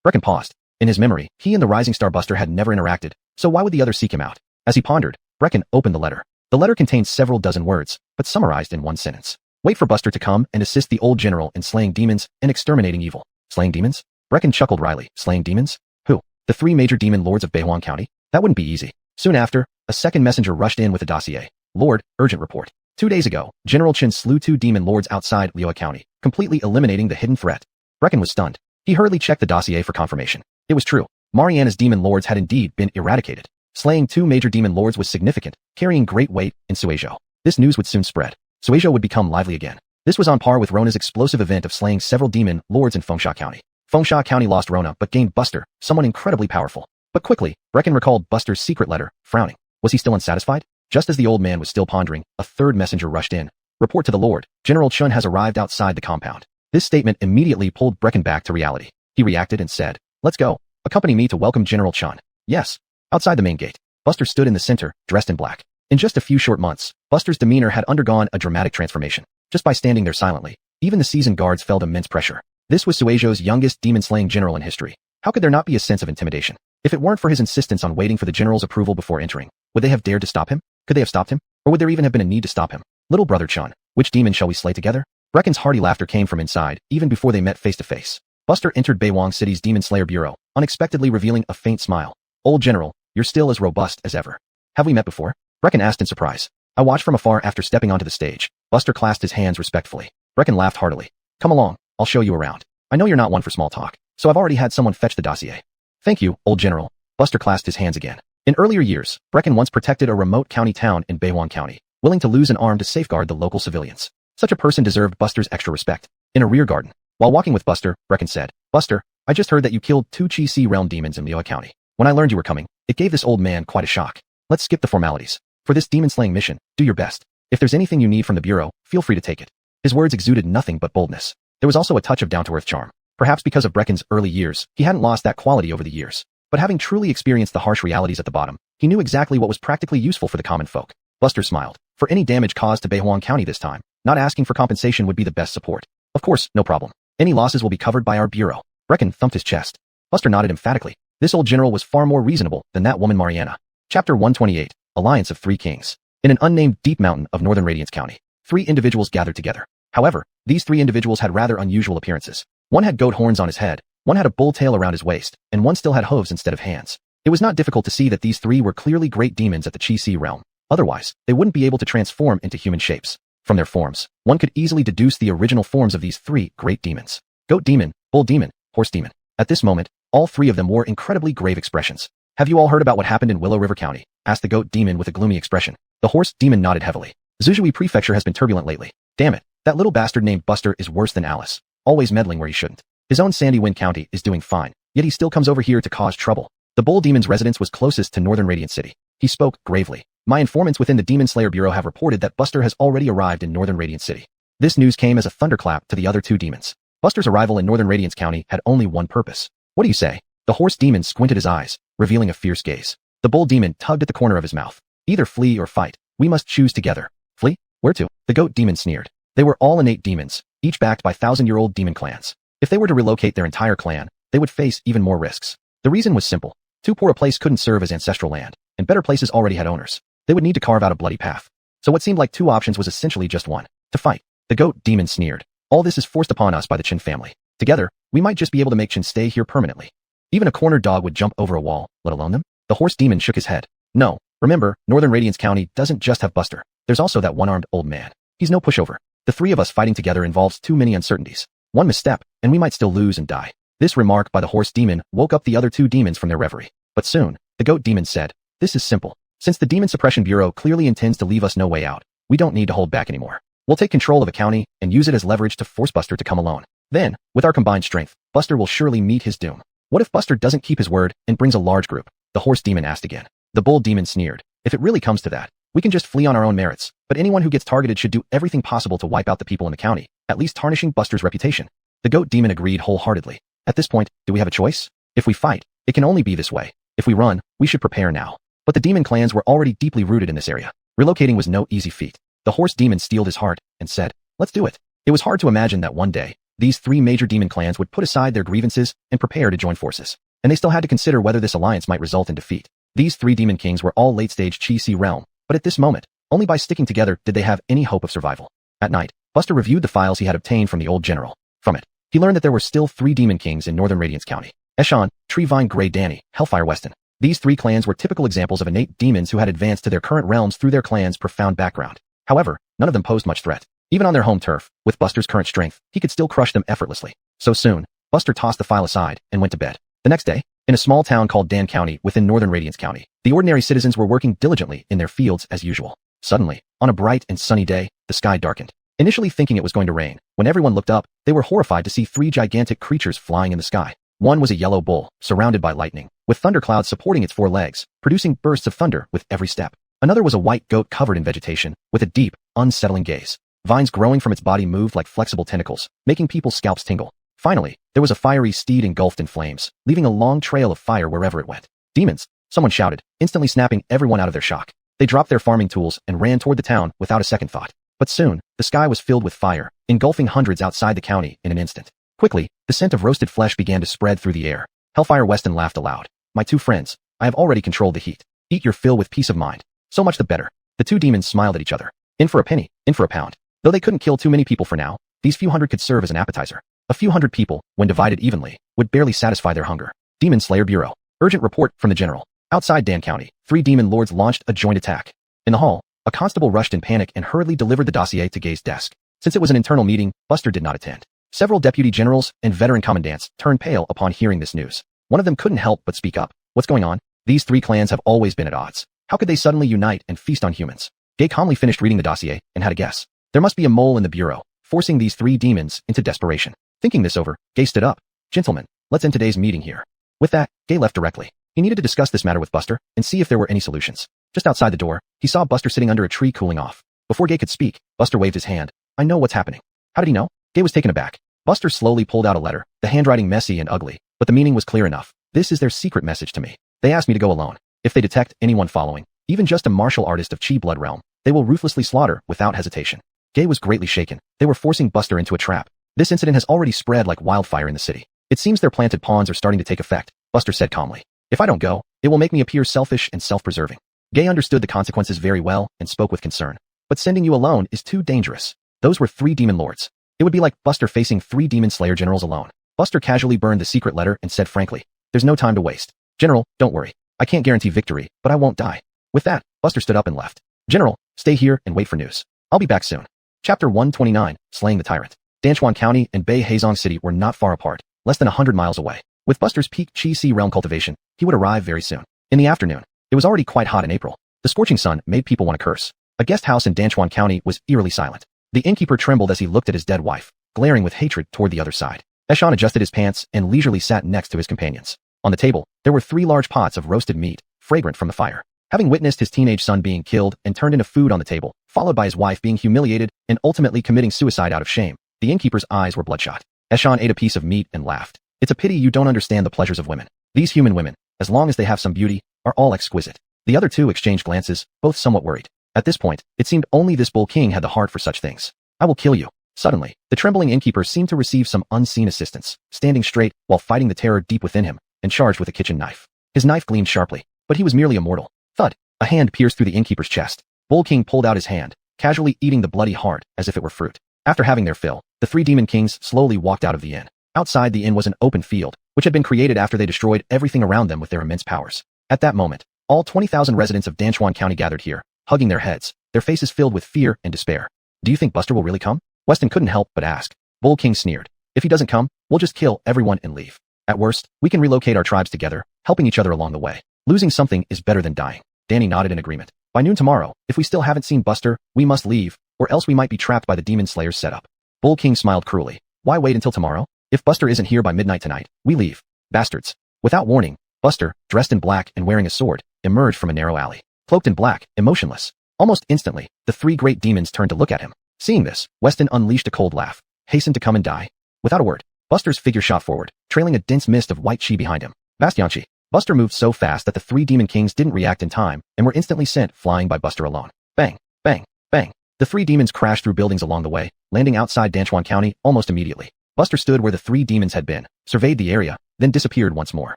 Brecken paused. In his memory, he and the Rising Star Buster had never interacted, so why would the other seek him out? As he pondered, Brecken opened the letter. The letter contained several dozen words, but summarized in one sentence. Wait for Buster to come and assist the old general in slaying demons and exterminating evil. Slaying demons? Brecken chuckled wryly. Slaying demons? Who? The 3 major demon lords of Beiwang County? That wouldn't be easy. Soon after, a second messenger rushed in with a dossier. Lord, urgent report. 2 days ago, General Chen slew 2 demon lords outside Lioha County, completely eliminating the hidden threat. Brecken was stunned. He hurriedly checked the dossier for confirmation. It was true. Mariana's demon lords had indeed been eradicated. Slaying 2 major demon lords was significant, carrying great weight in Suizhou. This news would soon spread. Suizhou would become lively again. This was on par with Rona's explosive event of slaying several demon lords in Fengsha County. Fengsha County lost Rona but gained Buster, someone incredibly powerful. But quickly, Brecken recalled Buster's secret letter, frowning. Was he still unsatisfied? Just as the old man was still pondering, a third messenger rushed in. Report to the Lord, General Chun has arrived outside the compound. This statement immediately pulled Brecken back to reality. He reacted and said, let's go. Accompany me to welcome General Chun. Yes. Outside the main gate, Buster stood in the center, dressed in black. In just a few short months, Buster's demeanor had undergone a dramatic transformation. Just by standing there silently, even the seasoned guards felt immense pressure. This was Suizhou's youngest demon-slaying general in history. How could there not be a sense of intimidation? If it weren't for his insistence on waiting for the general's approval before entering, would they have dared to stop him? Could they have stopped him? Or would there even have been a need to stop him? Little brother Chun, which demon shall we slay together? Brecken's hearty laughter came from inside, even before they met face to face. Buster entered Baywang City's Demon Slayer Bureau, unexpectedly revealing a faint smile. Old General, you're still as robust as ever. Have we met before? Brecken asked in surprise. I watched from afar after stepping onto the stage. Buster clasped his hands respectfully. Brecken laughed heartily. Come along, I'll show you around. I know you're not one for small talk, so I've already had someone fetch the dossier. Thank you, Old General. Buster clasped his hands again. In earlier years, Brecken once protected a remote county town in Baywang County, willing to lose an arm to safeguard the local civilians. Such a person deserved Buster's extra respect. In a rear garden, while walking with Buster, Brecken said, Buster, I just heard that you killed 2 Chi Si realm demons in Lioa County. When I learned you were coming, it gave this old man quite a shock. Let's skip the formalities. For this demon-slaying mission, do your best. If there's anything you need from the Bureau, feel free to take it. His words exuded nothing but boldness. There was also a touch of down-to-earth charm. Perhaps because of Brecken's early years, he hadn't lost that quality over the years. But having truly experienced the harsh realities at the bottom, he knew exactly what was practically useful for the common folk. Buster smiled. For any damage caused to Baywang County this time, not asking for compensation would be the best support. Of course, no problem. Any losses will be covered by our Bureau. Brecken thumped his chest. Buster nodded emphatically. This old general was far more reasonable than that woman Mariana. Chapter 128, Alliance of 3 Kings. In an unnamed deep mountain of northern Radiance County, 3 individuals gathered together. However, these 3 individuals had rather unusual appearances. One had goat horns on his head, one had a bull tail around his waist, and one still had hooves instead of hands. It was not difficult to see that these 3 were clearly great demons at the Chi Si realm. Otherwise, they wouldn't be able to transform into human shapes. From their forms, one could easily deduce the original forms of these 3 great demons. Goat demon, bull demon, horse demon. At this moment, all 3 of them wore incredibly grave expressions. Have you all heard about what happened in Willow River County? Asked the goat demon with a gloomy expression. The horse demon nodded heavily. Zuzhui Prefecture has been turbulent lately. Damn it, that little bastard named Buster is worse than Alice. Always meddling where he shouldn't. His own Sandy Wind County is doing fine, yet he still comes over here to cause trouble. The bull demon's residence was closest to Northern Radiant City. He spoke gravely. My informants within the Demon Slayer Bureau have reported that Buster has already arrived in Northern Radiant City. This news came as a thunderclap to the other 2 demons. Buster's arrival in Northern Radiance County had only one purpose. What do you say? The horse demon squinted his eyes, revealing a fierce gaze. The bull demon tugged at the corner of his mouth. Either flee or fight. We must choose together. Flee? Where to? The goat demon sneered. They were all innate demons, each backed by 1,000-year-old demon clans. If they were to relocate their entire clan, they would face even more risks. The reason was simple. Too poor a place couldn't serve as ancestral land, and better places already had owners. They would need to carve out a bloody path. So what seemed like 2 options was essentially just one. To fight. The goat demon sneered. All this is forced upon us by the Chin family. Together, we might just be able to make Chin stay here permanently. Even a cornered dog would jump over a wall, let alone them. The horse demon shook his head. No, remember, Northern Radiance County doesn't just have Buster. There's also that one-armed old man. He's no pushover. The 3 of us fighting together involves too many uncertainties. One misstep, and we might still lose and die. This remark by the horse demon woke up the other 2 demons from their reverie. But soon, the goat demon said, this is simple. Since the Demon Suppression Bureau clearly intends to leave us no way out, we don't need to hold back anymore. We'll take control of a county and use it as leverage to force Buster to come alone. Then, with our combined strength, Buster will surely meet his doom. What if Buster doesn't keep his word and brings a large group? The horse demon asked again. The bull demon sneered. If it really comes to that, we can just flee on our own merits, but anyone who gets targeted should do everything possible to wipe out the people in the county, at least tarnishing Buster's reputation. The goat demon agreed wholeheartedly. At this point, do we have a choice? If we fight, it can only be this way. If we run, we should prepare now. But the demon clans were already deeply rooted in this area. Relocating was no easy feat. The horse demon steeled his heart and said, let's do it. It was hard to imagine that one day, these 3 major demon clans would put aside their grievances and prepare to join forces. And they still had to consider whether this alliance might result in defeat. These 3 demon kings were all late-stage Chi Si realm, but at this moment, only by sticking together did they have any hope of survival. At night, Buster reviewed the files he had obtained from the old general. From it, he learned that there were still 3 demon kings in Northern Radiance County. Eshan, Treevine Grey Danny, Hellfire Weston. These 3 clans were typical examples of innate demons who had advanced to their current realms through their clan's profound background. However, none of them posed much threat. Even on their home turf, with Buster's current strength, he could still crush them effortlessly. So soon, Buster tossed the file aside and went to bed. The next day, in a small town called Dan County within Northern Radiance County, the ordinary citizens were working diligently in their fields as usual. Suddenly, on a bright and sunny day, the sky darkened. Initially thinking it was going to rain, when everyone looked up, they were horrified to see 3 gigantic creatures flying in the sky. One was a yellow bull, surrounded by lightning, with thunderclouds supporting its 4 legs, producing bursts of thunder with every step. Another was a white goat covered in vegetation, with a deep, unsettling gaze. Vines growing from its body moved like flexible tentacles, making people's scalps tingle. Finally, there was a fiery steed engulfed in flames, leaving a long trail of fire wherever it went. Demons! Someone shouted, instantly snapping everyone out of their shock. They dropped their farming tools and ran toward the town without a second thought. But soon, the sky was filled with fire, engulfing hundreds outside the county in an instant. Quickly, the scent of roasted flesh began to spread through the air. Hellfire Weston laughed aloud. My 2 friends, I have already controlled the heat. Eat your fill with peace of mind. So much the better. The 2 demons smiled at each other. In for a penny, in for a pound. Though they couldn't kill too many people for now, These few hundred could serve as an appetizer. A few hundred people, when divided evenly, would barely satisfy their hunger. Demon Slayer Bureau. Urgent report from the general. Outside Dan County, 3 demon lords launched a joint attack. In the hall, a constable rushed in panic and hurriedly delivered the dossier to Gay's desk. Since it was an internal meeting, Buster did not attend. Several deputy generals and veteran commandants turned pale upon hearing this news. One of them couldn't help but speak up. What's going on? These 3 clans have always been at odds. How could they suddenly unite and feast on humans? Gay calmly finished reading the dossier and had a guess. There must be a mole in the bureau, forcing these 3 demons into desperation. Thinking this over, Gay stood up. Gentlemen, let's end today's meeting here. With that, Gay left directly. He needed to discuss this matter with Buster and see if there were any solutions. Just outside the door, he saw Buster sitting under a tree cooling off. Before Gay could speak, Buster waved his hand. I know what's happening. How did he know? Gay was taken aback. Buster slowly pulled out a letter, the handwriting messy and ugly, but the meaning was clear enough. This is their secret message to me. They asked me to go alone. If they detect anyone following, even just a martial artist of Chi blood realm, they will ruthlessly slaughter without hesitation. Gay was greatly shaken. They were forcing Buster into a trap. This incident has already spread like wildfire in the city. It seems their planted pawns are starting to take effect, Buster said calmly. If I don't go, it will make me appear selfish and self-preserving. Gay understood the consequences very well and spoke with concern. But sending you alone is too dangerous. Those were 3 demon lords. It would be like Buster facing 3 demon slayer generals alone. Buster casually burned the secret letter and said frankly, there's no time to waste. General, don't worry. I can't guarantee victory, but I won't die. With that, Buster stood up and left. General, stay here and wait for news. I'll be back soon. Chapter 129, Slaying the Tyrant. Danchuan County and Bei Heizong City were not far apart, less than 100 miles away. With Buster's peak Chi Si realm cultivation, he would arrive very soon. In the afternoon, it was already quite hot in April. The scorching sun made people want to curse. A guest house in Danchuan County was eerily silent. The innkeeper trembled as he looked at his dead wife, glaring with hatred toward the other side. Eshan adjusted his pants and leisurely sat next to his companions. On the table, there were 3 large pots of roasted meat, fragrant from the fire. Having witnessed his teenage son being killed and turned into food on the table, followed by his wife being humiliated and ultimately committing suicide out of shame, the innkeeper's eyes were bloodshot. Eshan ate a piece of meat and laughed. It's a pity you don't understand the pleasures of women. These human women, as long as they have some beauty, are all exquisite. The other 2 exchanged glances, both somewhat worried. At this point, it seemed only this bull king had the heart for such things. I will kill you. Suddenly, the trembling innkeeper seemed to receive some unseen assistance, standing straight while fighting the terror deep within him, and charged with a kitchen knife. His knife gleamed sharply, but he was merely a mortal. Thud! A hand pierced through the innkeeper's chest. Bull King pulled out his hand, casually eating the bloody heart as if it were fruit. After having their fill, the 3 demon kings slowly walked out of the inn. Outside the inn was an open field, which had been created after they destroyed everything around them with their immense powers. At that moment, all 20,000 residents of Danchuan County gathered here, hugging their heads, their faces filled with fear and despair. Do you think Buster will really come? Weston couldn't help but ask. Bull King sneered. If he doesn't come, we'll just kill everyone and leave. At worst, we can relocate our tribes together, helping each other along the way. Losing something is better than dying. Danny nodded in agreement. By noon tomorrow, if we still haven't seen Buster, we must leave, or else we might be trapped by the Demon Slayer's setup. Bull King smiled cruelly. Why wait until tomorrow? If Buster isn't here by midnight tonight, we leave. Bastards. Without warning, Buster, dressed in black and wearing a sword, emerged from a narrow alley. Cloaked in black, emotionless. Almost instantly, the 3 great demons turned to look at him. Seeing this, Weston unleashed a cold laugh. Hastened to come and die. Without a word, Buster's figure shot forward, trailing a dense mist of white chi behind him. Bastianchi. Buster moved so fast that the 3 demon kings didn't react in time and were instantly sent flying by Buster alone. Bang, bang, bang. The 3 demons crashed through buildings along the way, landing outside Danchuan County almost immediately. Buster stood where the 3 demons had been, surveyed the area, then disappeared once more.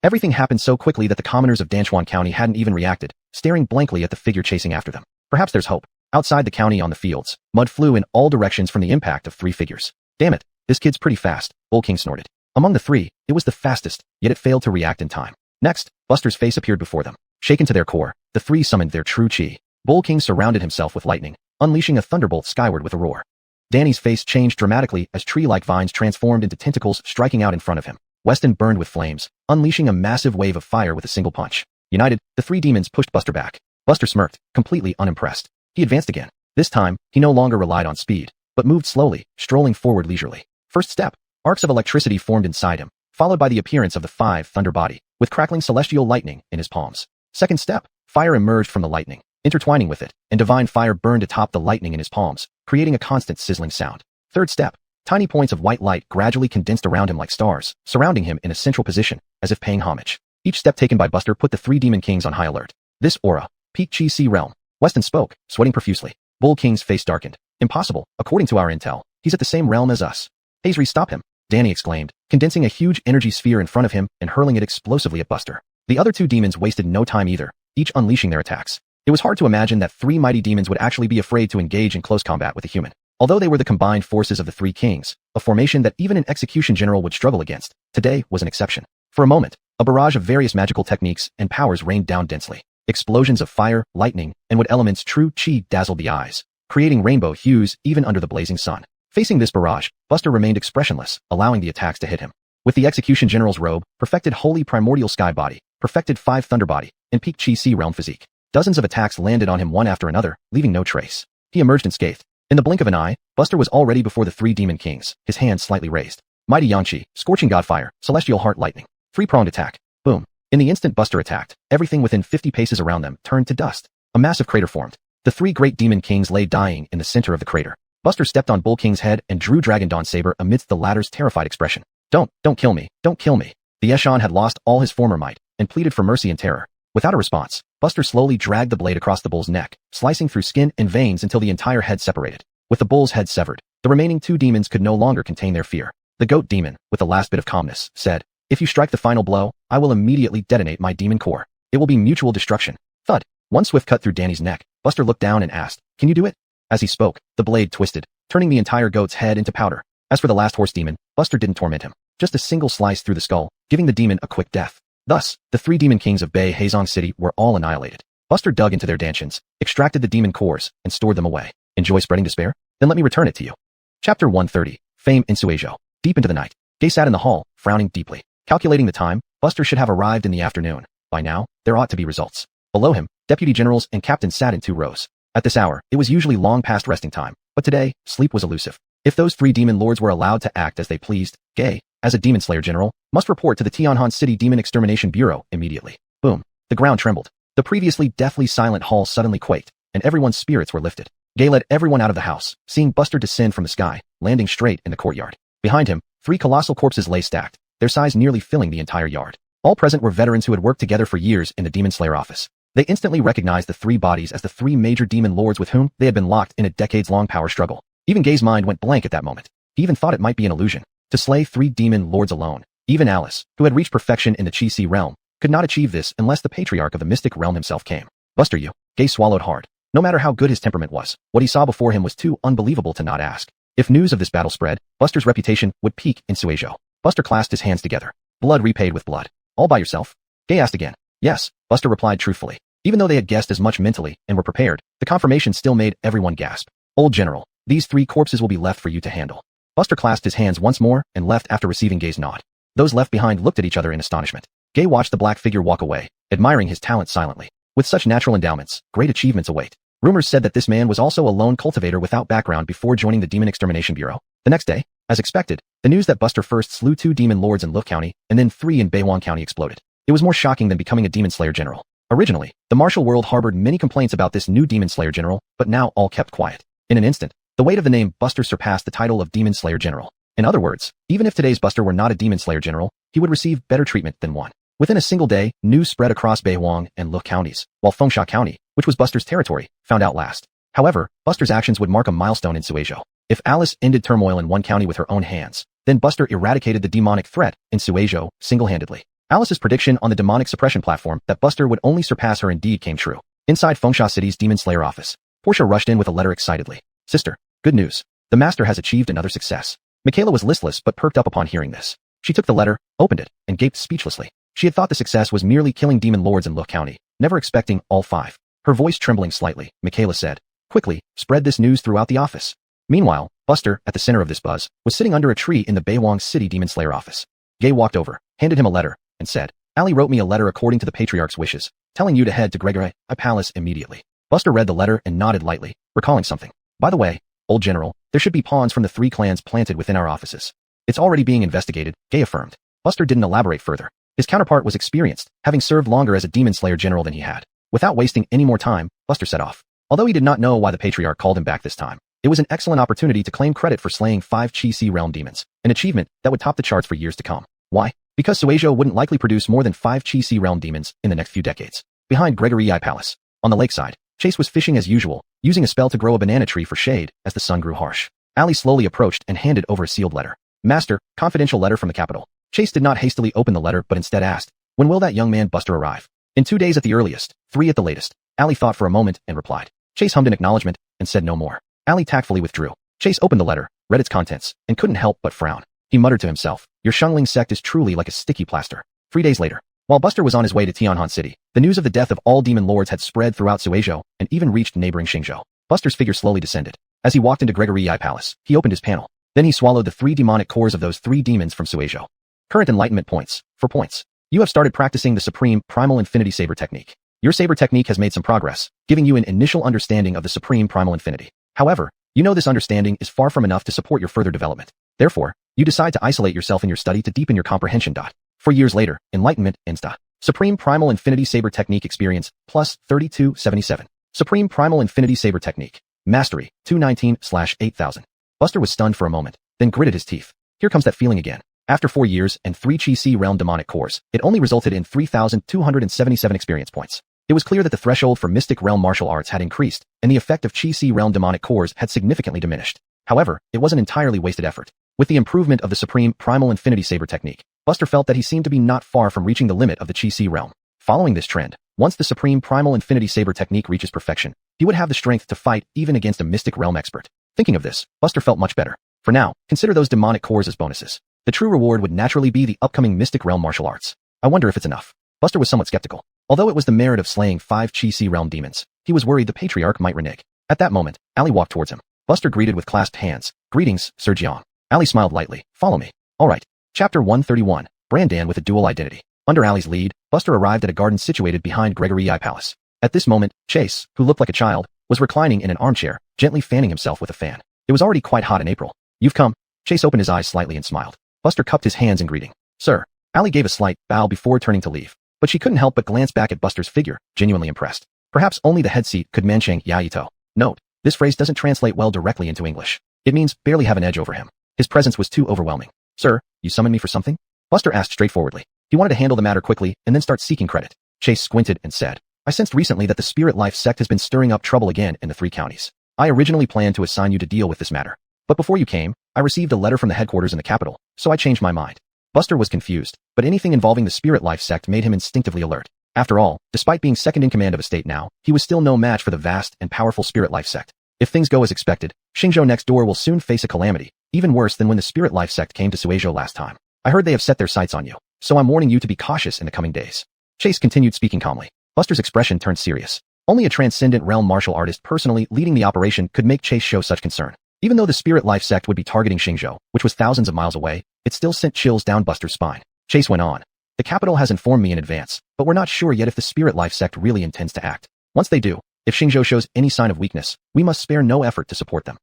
Everything happened so quickly that the commoners of Danchuan County hadn't even reacted, staring blankly at the figure chasing after them. Perhaps there's hope. Outside the county on the fields, mud flew in all directions from the impact of 3 figures. Damn it, this kid's pretty fast, Bull King snorted. Among the 3, it was the fastest, yet it failed to react in time. Next, Buster's face appeared before them. Shaken to their core, the 3 summoned their true chi. Bull King surrounded himself with lightning, unleashing a thunderbolt skyward with a roar. Danny's face changed dramatically as tree-like vines transformed into tentacles striking out in front of him. Weston burned with flames, unleashing a massive wave of fire with a single punch. United, the 3 demons pushed Buster back. Buster smirked, completely unimpressed. He advanced again. This time, he no longer relied on speed, but moved slowly, strolling forward leisurely. First step, arcs of electricity formed inside him, followed by the appearance of the 5 thunder body, with crackling celestial lightning in his palms. Second step, fire emerged from the lightning, intertwining with it, and divine fire burned atop the lightning in his palms, creating a constant sizzling sound. Third step, tiny points of white light gradually condensed around him like stars, surrounding him in a central position, as if paying homage. Each step taken by Buster put the 3 demon kings on high alert. This aura, peak Chi Si realm. Weston spoke, sweating profusely. Bull King's face darkened. Impossible, according to our intel. He's at the same realm as us. Hazri, stop him, Danny exclaimed, condensing a huge energy sphere in front of him and hurling it explosively at Buster. The other 2 demons wasted no time either, each unleashing their attacks. It was hard to imagine that 3 mighty demons would actually be afraid to engage in close combat with a human. Although they were the combined forces of the three kings, a formation that even an execution general would struggle against, today was an exception. For a moment, a barrage of various magical techniques and powers rained down densely. Explosions of fire, lightning, and wood elements true chi dazzled the eyes, creating rainbow hues even under the blazing sun. Facing this barrage, Buster remained expressionless, allowing the attacks to hit him. With the Execution General's robe, perfected holy primordial sky body, perfected 5 thunder body, and peak chi sea realm physique, dozens of attacks landed on him one after another, leaving no trace. He emerged unscathed. In the blink of an eye, Buster was already before the 3 demon kings, his hands slightly raised. Mighty Yang-Chi, Scorching God Fire, Celestial Heart Lightning. 3-pronged attack. Boom. In the instant Buster attacked, everything within 50 paces around them turned to dust. A massive crater formed. The 3 great demon kings lay dying in the center of the crater. Buster stepped on Bull King's head and drew Dragon Dawn Saber amidst the latter's terrified expression. Don't kill me, don't kill me. The Eshon had lost all his former might and pleaded for mercy and terror. Without a response, Buster slowly dragged the blade across the bull's neck, slicing through skin and veins until the entire head separated. With the bull's head severed, the remaining 2 demons could no longer contain their fear. The goat demon, with the last bit of calmness, said, "If you strike the final blow, I will immediately detonate my demon core. It will be mutual destruction." Thud. One swift cut through Danny's neck. Buster looked down and asked, "Can you do it?" As he spoke, the blade twisted, turning the entire goat's head into powder. As for the last horse demon, Buster didn't torment him. Just a single slice through the skull, giving the demon a quick death. Thus, the 3 demon kings of Bei Heizong City were all annihilated. Buster dug into their dantians, extracted the demon cores, and stored them away. Enjoy spreading despair? Then let me return it to you. Chapter 130, Fame in Suizhou. Deep into the night, Gay sat in the hall, frowning deeply. Calculating the time, Buster should have arrived in the afternoon. By now, there ought to be results. Below him, deputy generals and captains sat in 2 rows. At this hour, it was usually long past resting time, but today, sleep was elusive. If those 3 demon lords were allowed to act as they pleased, Gay, as a demon slayer general, must report to the Tianhan City Demon Extermination Bureau immediately. Boom. The ground trembled. The previously deathly silent hall suddenly quaked, and everyone's spirits were lifted. Gay led everyone out of the house, seeing Buster descend from the sky, landing straight in the courtyard. Behind him, 3 colossal corpses lay stacked, their size nearly filling the entire yard. All present were veterans who had worked together for years in the Demon Slayer office. They instantly recognized the 3 bodies as the 3 major demon lords with whom they had been locked in a decades-long power struggle. Even Gay's mind went blank at that moment. He even thought it might be an illusion. To slay 3 demon lords alone, even Alice, who had reached perfection in the Chi Si realm, could not achieve this unless the patriarch of the mystic realm himself came. Buster, you. Gay swallowed hard. No matter how good his temperament was, what he saw before him was too unbelievable to not ask. If news of this battle spread, Buster's reputation would peak in Suizhou. Buster clasped his hands together. Blood repaid with blood. All by yourself? Gay asked again. Yes, Buster replied truthfully. Even though they had guessed as much mentally and were prepared, the confirmation still made everyone gasp. Old General, these 3 corpses will be left for you to handle. Buster clasped his hands once more and left after receiving Gay's nod. Those left behind looked at each other in astonishment. Gay watched the black figure walk away, admiring his talent silently. With such natural endowments, great achievements await. Rumors said that this man was also a lone cultivator without background before joining the Demon Extermination Bureau. The next day, as expected, the news that Buster first slew 2 demon lords in Luf County and then 3 in Beihuang County exploded. It was more shocking than becoming a Demon Slayer general. Originally, the martial world harbored many complaints about this new Demon Slayer general, but now all kept quiet. In an instant, the weight of the name Buster surpassed the title of Demon Slayer general. In other words, even if today's Buster were not a Demon Slayer general, he would receive better treatment than one. Within a single day, news spread across Beihuang and Luf counties, while Fengsha County, which was Buster's territory, found out last. However, Buster's actions would mark a milestone in Suizhou. If Alice ended turmoil in one county with her own hands, then Buster eradicated the demonic threat in Suizhou single-handedly. Alice's prediction on the demonic suppression platform that Buster would only surpass her indeed came true. Inside Fengsha City's Demon Slayer office, Portia rushed in with a letter excitedly. Sister, good news. The master has achieved another success. Michaela was listless but perked up upon hearing this. She took the letter, opened it, and gaped speechlessly. She had thought the success was merely killing demon lords in Luf County, never expecting all 5. Her voice trembling slightly, Michaela said, "Quickly, spread this news throughout the office." Meanwhile, Buster, at the center of this buzz, was sitting under a tree in the Beihuang City Demon Slayer office. Gay walked over, handed him a letter, and said, "Ali wrote me a letter according to the Patriarch's wishes, telling you to head to Gregory I Palace immediately." Buster read the letter and nodded lightly, recalling something. "By the way, old general, there should be pawns from the 3 clans planted within our offices." "It's already being investigated," Gay affirmed. Buster didn't elaborate further. His counterpart was experienced, having served longer as a Demon Slayer general than he had. Without wasting any more time, Buster set off. Although he did not know why the Patriarch called him back this time, it was an excellent opportunity to claim credit for slaying 5 Chi Si realm demons, an achievement that would top the charts for years to come. Why? Because Suizhou wouldn't likely produce more than 5 Chi Si realm demons in the next few decades. Behind Gregory I Palace, on the lakeside, Chase was fishing as usual, using a spell to grow a banana tree for shade as the sun grew harsh. Ali slowly approached and handed over a sealed letter. "Master, confidential letter from the capital." Chase did not hastily open the letter but instead asked, "When will that young man Buster arrive?" "In 2 days at the earliest, 3 at the latest." Ali thought for a moment and replied. Chase hummed an acknowledgement and said no more. Ali tactfully withdrew. Chase opened the letter, read its contents, and couldn't help but frown. He muttered to himself, your Shungling sect is truly like a sticky plaster. 3 days later, while Buster was on his way to Tianhan City, the news of the death of all demon lords had spread throughout Suizhou and even reached neighboring Xingzhou. Buster's figure slowly descended. As he walked into Gregory Yi Palace, he opened his panel. Then he swallowed the 3 demonic cores of those 3 demons from Suizhou. Current enlightenment points. 4 points. You have started practicing the Supreme Primal Infinity Saber technique. Your saber technique has made some progress, giving you an initial understanding of the Supreme Primal Infinity. However, you know this understanding is far from enough to support your further development. Therefore, you decide to isolate yourself in your study to deepen your comprehension. 4 years later, enlightenment, insta. Supreme Primal Infinity Saber Technique experience, plus 3277. Supreme Primal Infinity Saber Technique. Mastery, 219/8000. Buster was stunned for a moment, then gritted his teeth. Here comes that feeling again. After 4 years and 3 Chi Si Realm demonic cores, it only resulted in 3,277 experience points. It was clear that the threshold for Mystic Realm martial arts had increased, and the effect of Chi Si Realm demonic cores had significantly diminished. However, it wasn't entirely wasted effort. With the improvement of the Supreme Primal Infinity Saber technique, Buster felt that he seemed to be not far from reaching the limit of the Chi Si realm. Following this trend, once the Supreme Primal Infinity Saber technique reaches perfection, he would have the strength to fight even against a Mystic Realm expert. Thinking of this, Buster felt much better. For now, consider those demonic cores as bonuses. The true reward would naturally be the upcoming Mystic Realm martial arts. I wonder if it's enough. Buster was somewhat skeptical. Although it was the merit of slaying 5 Chi Si realm demons, he was worried the Patriarch might renege. At that moment, Ali walked towards him. Buster greeted with clasped hands. Greetings, Sir Jiang. Ali smiled lightly. Follow me. Alright. Chapter 131. Brandan with a dual identity. Under Ali's lead, Buster arrived at a garden situated behind Gregory Yi Palace. At this moment, Chase, who looked like a child, was reclining in an armchair, gently fanning himself with a fan. It was already quite hot in April. You've come. Chase opened his eyes slightly and smiled. Buster cupped his hands in greeting. Sir. Ali gave a slight bow before turning to leave. But she couldn't help but glance back at Buster's figure, genuinely impressed. Perhaps only the head seat could Manchang Yaito. Note, this phrase doesn't translate well directly into English. It means barely have an edge over him. His presence was too overwhelming. Sir, you summoned me for something? Buster asked straightforwardly. He wanted to handle the matter quickly and then start seeking credit. Chase squinted and said, I sensed recently that the Spirit Life sect has been stirring up trouble again in the 3 counties. I originally planned to assign you to deal with this matter. But before you came, I received a letter from the headquarters in the capital, so I changed my mind. Buster was confused, but anything involving the Spirit Life sect made him instinctively alert. After all, despite being second in command of a state now, he was still no match for the vast and powerful Spirit Life sect. If things go as expected, Xingzhou next door will soon face a calamity, even worse than when the Spirit Life sect came to Suizhou last time. I heard they have set their sights on you, so I'm warning you to be cautious in the coming days. Chase continued speaking calmly. Buster's expression turned serious. Only a transcendent realm martial artist personally leading the operation could make Chase show such concern. Even though the Spirit Life sect would be targeting Xingzhou, which was thousands of miles away, it still sent chills down Buster's spine. Chase went on. The capital has informed me in advance, but we're not sure yet if the Spirit Life sect really intends to act. Once they do, if Xingzhou shows any sign of weakness, we must spare no effort to support them.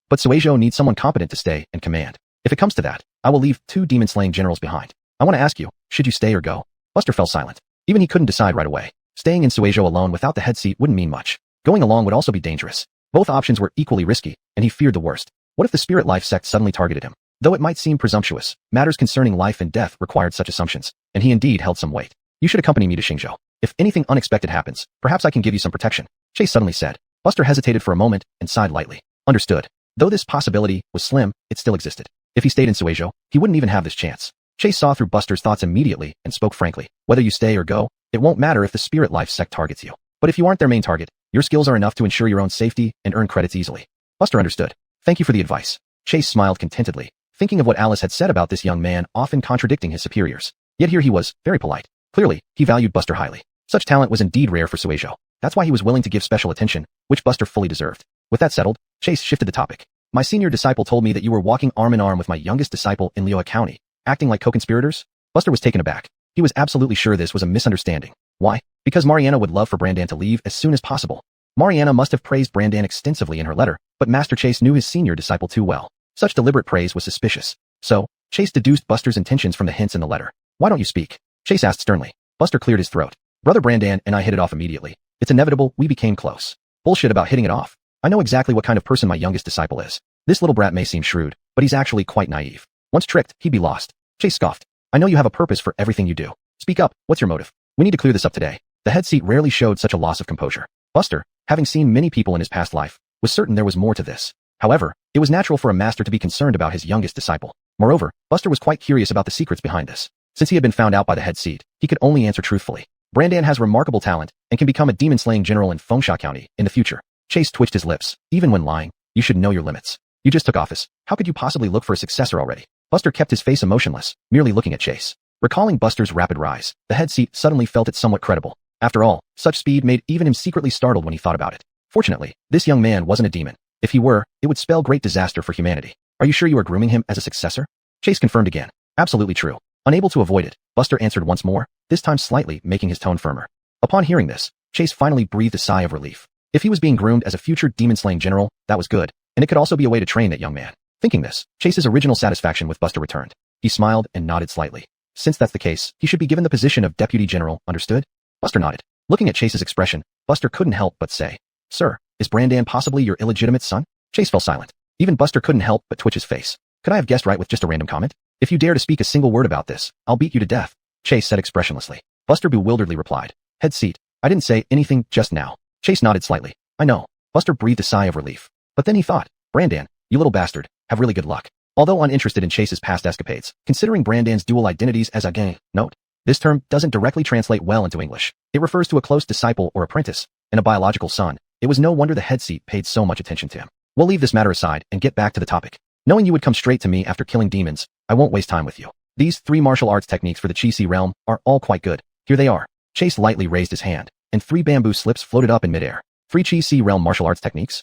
But Suizhou needs someone competent to stay and command. If it comes to that, I will leave 2 demon-slaying generals behind. I want to ask you, should you stay or go? Buster fell silent. Even he couldn't decide right away. Staying in Suizhou alone without the head seat wouldn't mean much. Going along would also be dangerous. Both options were equally risky, and he feared the worst. What if the Spirit Life sect suddenly targeted him? Though it might seem presumptuous, matters concerning life and death required such assumptions, and he indeed held some weight. You should accompany me to Xingzhou. If anything unexpected happens, perhaps I can give you some protection, Chase suddenly said. Buster hesitated for a moment and sighed lightly. Understood. Though this possibility was slim, it still existed. If he stayed in Suizhou, he wouldn't even have this chance. Chase saw through Buster's thoughts immediately and spoke frankly. Whether you stay or go, it won't matter if the Spirit Life sect targets you. But if you aren't their main target, your skills are enough to ensure your own safety and earn credits easily. Buster understood. Thank you for the advice. Chase smiled contentedly, thinking of what Alice had said about this young man often contradicting his superiors. Yet here he was, very polite. Clearly, he valued Buster highly. Such talent was indeed rare for Suizhou. That's why he was willing to give special attention, which Buster fully deserved. With that settled, Chase shifted the topic. My senior disciple told me that you were walking arm in arm with my youngest disciple in Liuhe County, acting like co-conspirators? Buster was taken aback. He was absolutely sure this was a misunderstanding. Why? Because Mariana would love for Brandan to leave as soon as possible. Mariana must have praised Brandan extensively in her letter, but Master Chase knew his senior disciple too well. Such deliberate praise was suspicious. So, Chase deduced Buster's intentions from the hints in the letter. Why don't you speak? Chase asked sternly. Buster cleared his throat. Brother Brandan and I hit it off immediately. It's inevitable we became close. Bullshit about hitting it off. I know exactly what kind of person my youngest disciple is. This little brat may seem shrewd, but he's actually quite naive. Once tricked, he'd be lost. Chase scoffed. I know you have a purpose for everything you do. Speak up, what's your motive? We need to clear this up today. The head seat rarely showed such a loss of composure. Buster, having seen many people in his past life, was certain there was more to this. However, it was natural for a master to be concerned about his youngest disciple. Moreover, Buster was quite curious about the secrets behind this. Since he had been found out by the head seat, he could only answer truthfully. Brandan has remarkable talent and can become a demon-slaying general in Fengsha County in the future. Chase twitched his lips. Even when lying, you should know your limits. You just took office. How could you possibly look for a successor already? Buster kept his face emotionless, merely looking at Chase. Recalling Buster's rapid rise, the head seat suddenly felt it somewhat credible. After all, such speed made even him secretly startled when he thought about it. Fortunately, this young man wasn't a demon. If he were, it would spell great disaster for humanity. Are you sure you are grooming him as a successor? Chase confirmed again. Absolutely true. Unable to avoid it, Buster answered once more, this time slightly making his tone firmer. Upon hearing this, Chase finally breathed a sigh of relief. If he was being groomed as a future demon-slaying general, that was good, and it could also be a way to train that young man. Thinking this, Chase's original satisfaction with Buster returned. He smiled and nodded slightly. Since that's the case, he should be given the position of deputy general, understood? Buster nodded. Looking at Chase's expression, Buster couldn't help but say, Sir, is Brandan possibly your illegitimate son? Chase fell silent. Even Buster couldn't help but twitch his face. Could I have guessed right with just a random comment? If you dare to speak a single word about this, I'll beat you to death, Chase said expressionlessly. Buster bewilderedly replied, Head seat, I didn't say anything just now. Chase nodded slightly. I know. Buster breathed a sigh of relief. But then he thought, Brandan, you little bastard, have really good luck. Although uninterested in Chase's past escapades, considering Brandan's dual identities as a gang, note, this term doesn't directly translate well into English. It refers to a close disciple or apprentice, and a biological son. It was no wonder the head seat paid so much attention to him. We'll leave this matter aside and get back to the topic. Knowing you would come straight to me after killing demons, I won't waste time with you. These 3 martial arts techniques for the Chi-Si realm are all quite good. Here they are. Chase lightly raised his hand, and 3 bamboo slips floated up in midair. 3 Chi-Si realm martial arts techniques.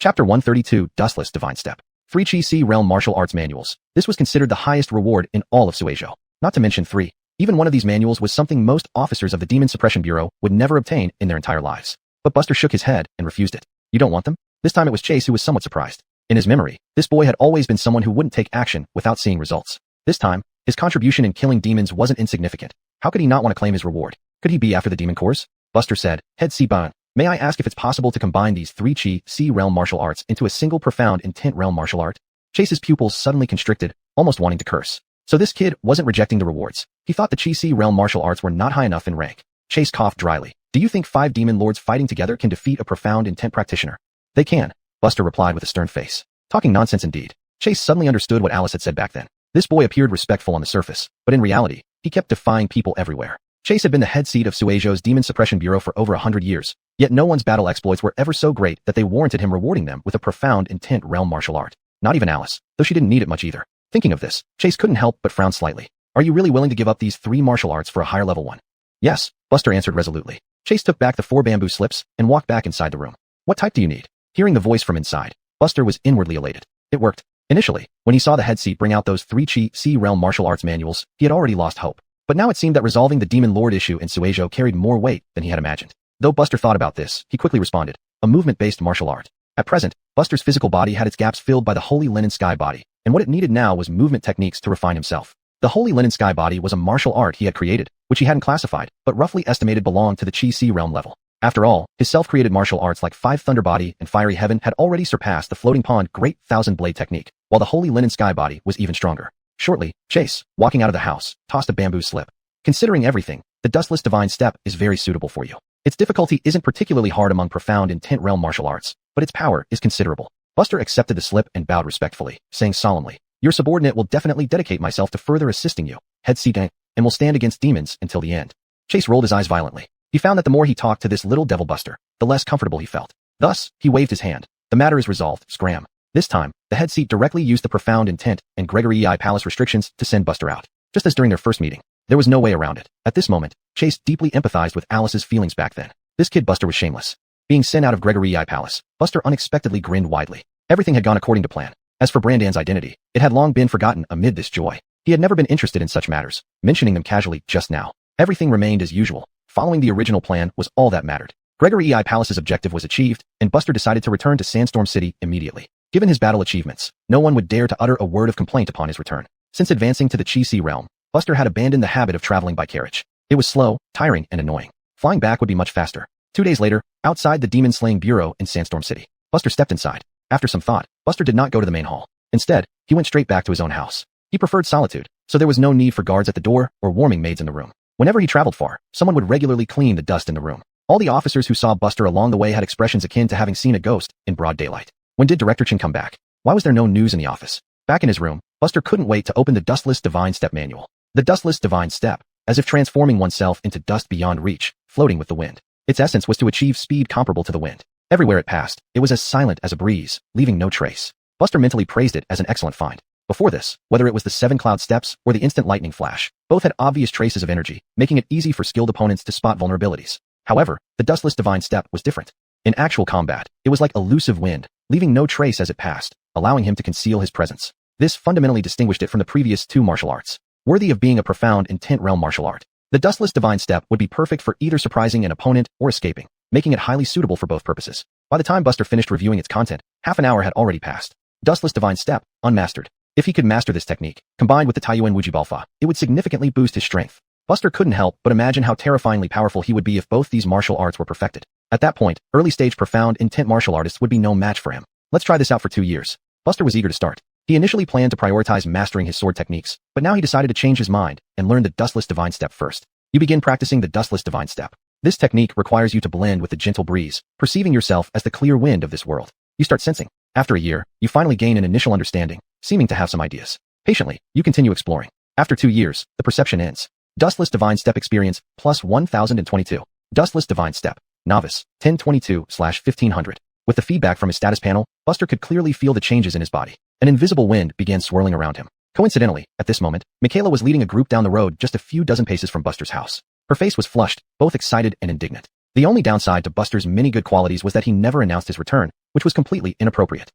Chapter 132, Dustless Divine Step. 3 Chi-Si realm martial arts manuals. This was considered the highest reward in all of Suizhou. Not to mention 3. Even one of these manuals was something most officers of the Demon Suppression Bureau would never obtain in their entire lives. But Buster shook his head and refused it. You don't want them? This time it was Chase who was somewhat surprised. In his memory, this boy had always been someone who wouldn't take action without seeing results. This time, his contribution in killing demons wasn't insignificant. How could he not want to claim his reward? Could he be after the demon course? Buster said, Head Siban, may I ask if it's possible to combine these 3 Chi-Si realm martial arts into a single profound intent realm martial art? Chase's pupils suddenly constricted, almost wanting to curse. So this kid wasn't rejecting the rewards. He thought the Chi-Si realm martial arts were not high enough in rank. Chase coughed dryly. Do you think 5 demon lords fighting together can defeat a profound intent practitioner? They can, Buster replied with a stern face. Talking nonsense indeed. Chase suddenly understood what Alice had said back then. This boy appeared respectful on the surface, but in reality, he kept defying people everywhere. Chase had been the head seat of Suizhou's Demon Suppression Bureau for over 100 years, yet no one's battle exploits were ever so great that they warranted him rewarding them with a profound intent realm martial art. Not even Alice, though she didn't need it much either. Thinking of this, Chase couldn't help but frown slightly. Are you really willing to give up these 3 martial arts for a higher level one? Yes, Buster answered resolutely. Chase took back the 4 bamboo slips and walked back inside the room. What type do you need? Hearing the voice from inside, Buster was inwardly elated. It worked. Initially, when he saw the head seat bring out those 3 Chi-Si realm martial arts manuals, he had already lost hope. But now it seemed that resolving the Demon Lord issue in Suizhou carried more weight than he had imagined. Though Buster thought about this, he quickly responded, a movement-based martial art. At present, Buster's physical body had its gaps filled by the Holy Linen Sky body, and what it needed now was movement techniques to refine himself. The Holy Linen Sky body was a martial art he had created, which he hadn't classified, but roughly estimated belonged to the Chi-Si realm level. After all, his self-created martial arts like 5 Thunder Body and Fiery Heaven had already surpassed the Floating Pond Great Thousand Blade technique, while the Holy Linen Sky body was even stronger. Shortly, Chase, walking out of the house, tossed a bamboo slip. Considering everything, the Dustless Divine Step is very suitable for you. Its difficulty isn't particularly hard among profound intent realm martial arts, but its power is considerable. Buster accepted the slip and bowed respectfully, saying solemnly, Your subordinate will definitely dedicate myself to further assisting you, Head Sidan, and will stand against demons until the end. Chase rolled his eyes violently. He found that the more he talked to this little devil Buster, the less comfortable he felt. Thus, he waved his hand. The matter is resolved, Scram. This time, the head seat directly used the profound intent and Gregory EI Palace restrictions to send Buster out. Just as during their first meeting, there was no way around it. At this moment, Chase deeply empathized with Alice's feelings back then. This kid Buster was shameless. Being sent out of Gregory EI Palace, Buster unexpectedly grinned widely. Everything had gone according to plan. As for Brandan's identity, it had long been forgotten amid this joy. He had never been interested in such matters, mentioning them casually just now. Everything remained as usual. Following the original plan was all that mattered. Gregory EI Palace's objective was achieved, and Buster decided to return to Sandstorm City immediately. Given his battle achievements, no one would dare to utter a word of complaint upon his return. Since advancing to the Chi-Si realm, Buster had abandoned the habit of traveling by carriage. It was slow, tiring, and annoying. Flying back would be much faster. 2 days later, outside the Demon Slaying Bureau in Sandstorm City, Buster stepped inside. After some thought, Buster did not go to the main hall. Instead, he went straight back to his own house. He preferred solitude, so there was no need for guards at the door or warming maids in the room. Whenever he traveled far, someone would regularly clean the dust in the room. All the officers who saw Buster along the way had expressions akin to having seen a ghost in broad daylight. When did Director Chen come back? Why was there no news in the office? Back in his room, Buster couldn't wait to open the Dustless Divine Step manual. The Dustless Divine Step, as if transforming oneself into dust beyond reach, floating with the wind. Its essence was to achieve speed comparable to the wind. Everywhere it passed, it was as silent as a breeze, leaving no trace. Buster mentally praised it as an excellent find. Before this, whether it was the 7 cloud steps or the instant lightning flash, both had obvious traces of energy, making it easy for skilled opponents to spot vulnerabilities. However, the dustless divine step was different. In actual combat, it was like elusive wind, leaving no trace as it passed, allowing him to conceal his presence. This fundamentally distinguished it from the previous 2 martial arts, worthy of being a profound intent realm martial art. The dustless divine step would be perfect for either surprising an opponent or escaping, making it highly suitable for both purposes. By the time Buster finished reviewing its content, half an hour had already passed. Dustless divine step, unmastered. If he could master this technique, combined with the Taiyuan Wuji Balfa, it would significantly boost his strength. Buster couldn't help but imagine how terrifyingly powerful he would be if both these martial arts were perfected. At that point, early-stage profound intent martial artists would be no match for him. Let's try this out for 2 years. Buster was eager to start. He initially planned to prioritize mastering his sword techniques, but now he decided to change his mind and learn the dustless divine step first. You begin practicing the dustless divine step. This technique requires you to blend with the gentle breeze, perceiving yourself as the clear wind of this world. You start sensing. After a year, you finally gain an initial understanding, seeming to have some ideas. Patiently, you continue exploring. After 2 years, the perception ends. Dustless divine step experience, plus 1022. Dustless divine step. Novice, 1022/1500. With the feedback from his status panel, Buster could clearly feel the changes in his body. An invisible wind began swirling around him. Coincidentally, at this moment, Michaela was leading a group down the road just a few dozen paces from Buster's house. Her face was flushed, both excited and indignant. The only downside to Buster's many good qualities was that he never announced his return, which was completely inappropriate.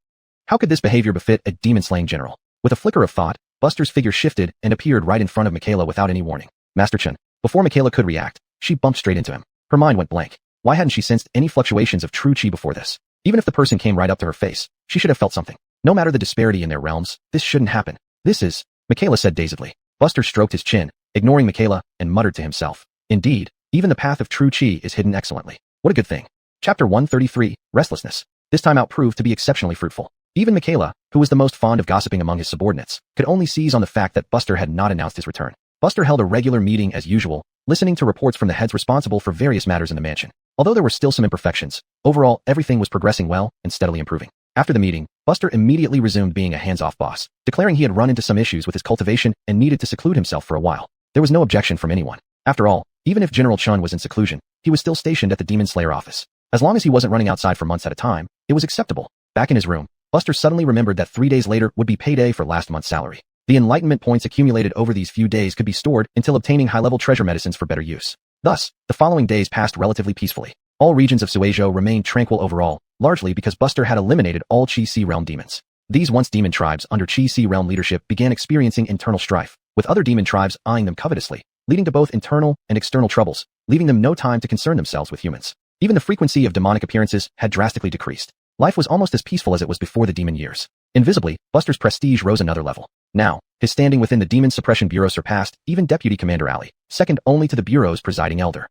How could this behavior befit a demon-slaying general? With a flicker of thought, Buster's figure shifted and appeared right in front of Michaela without any warning. Master Chen. Before Michaela could react, she bumped straight into him. Her mind went blank. Why hadn't she sensed any fluctuations of true chi before this? Even if the person came right up to her face, she should have felt something. No matter the disparity in their realms, this shouldn't happen. This is, Michaela said dazedly. Buster stroked his chin, ignoring Michaela, and muttered to himself. Indeed, even the path of true chi is hidden excellently. What a good thing. Chapter 133, Restlessness. This time out proved to be exceptionally fruitful. Even Michaela, who was the most fond of gossiping among his subordinates, could only seize on the fact that Buster had not announced his return. Buster held a regular meeting as usual, listening to reports from the heads responsible for various matters in the mansion. Although there were still some imperfections, overall everything was progressing well and steadily improving. After the meeting, Buster immediately resumed being a hands-off boss, declaring he had run into some issues with his cultivation and needed to seclude himself for a while. There was no objection from anyone. After all, even if General Chun was in seclusion, he was still stationed at the Demon Slayer office. As long as he wasn't running outside for months at a time, it was acceptable. Back in his room, Buster suddenly remembered that 3 days later would be payday for last month's salary. The enlightenment points accumulated over these few days could be stored until obtaining high-level treasure medicines for better use. Thus, the following days passed relatively peacefully. All regions of Suizhou remained tranquil overall, largely because Buster had eliminated all Qi-Si realm demons. These once demon tribes under Qi-Si realm leadership began experiencing internal strife, with other demon tribes eyeing them covetously, leading to both internal and external troubles, leaving them no time to concern themselves with humans. Even the frequency of demonic appearances had drastically decreased. Life was almost as peaceful as it was before the demon years. Invisibly, Buster's prestige rose another level. Now, his standing within the Demon Suppression Bureau surpassed even Deputy Commander Ali, second only to the Bureau's presiding elder.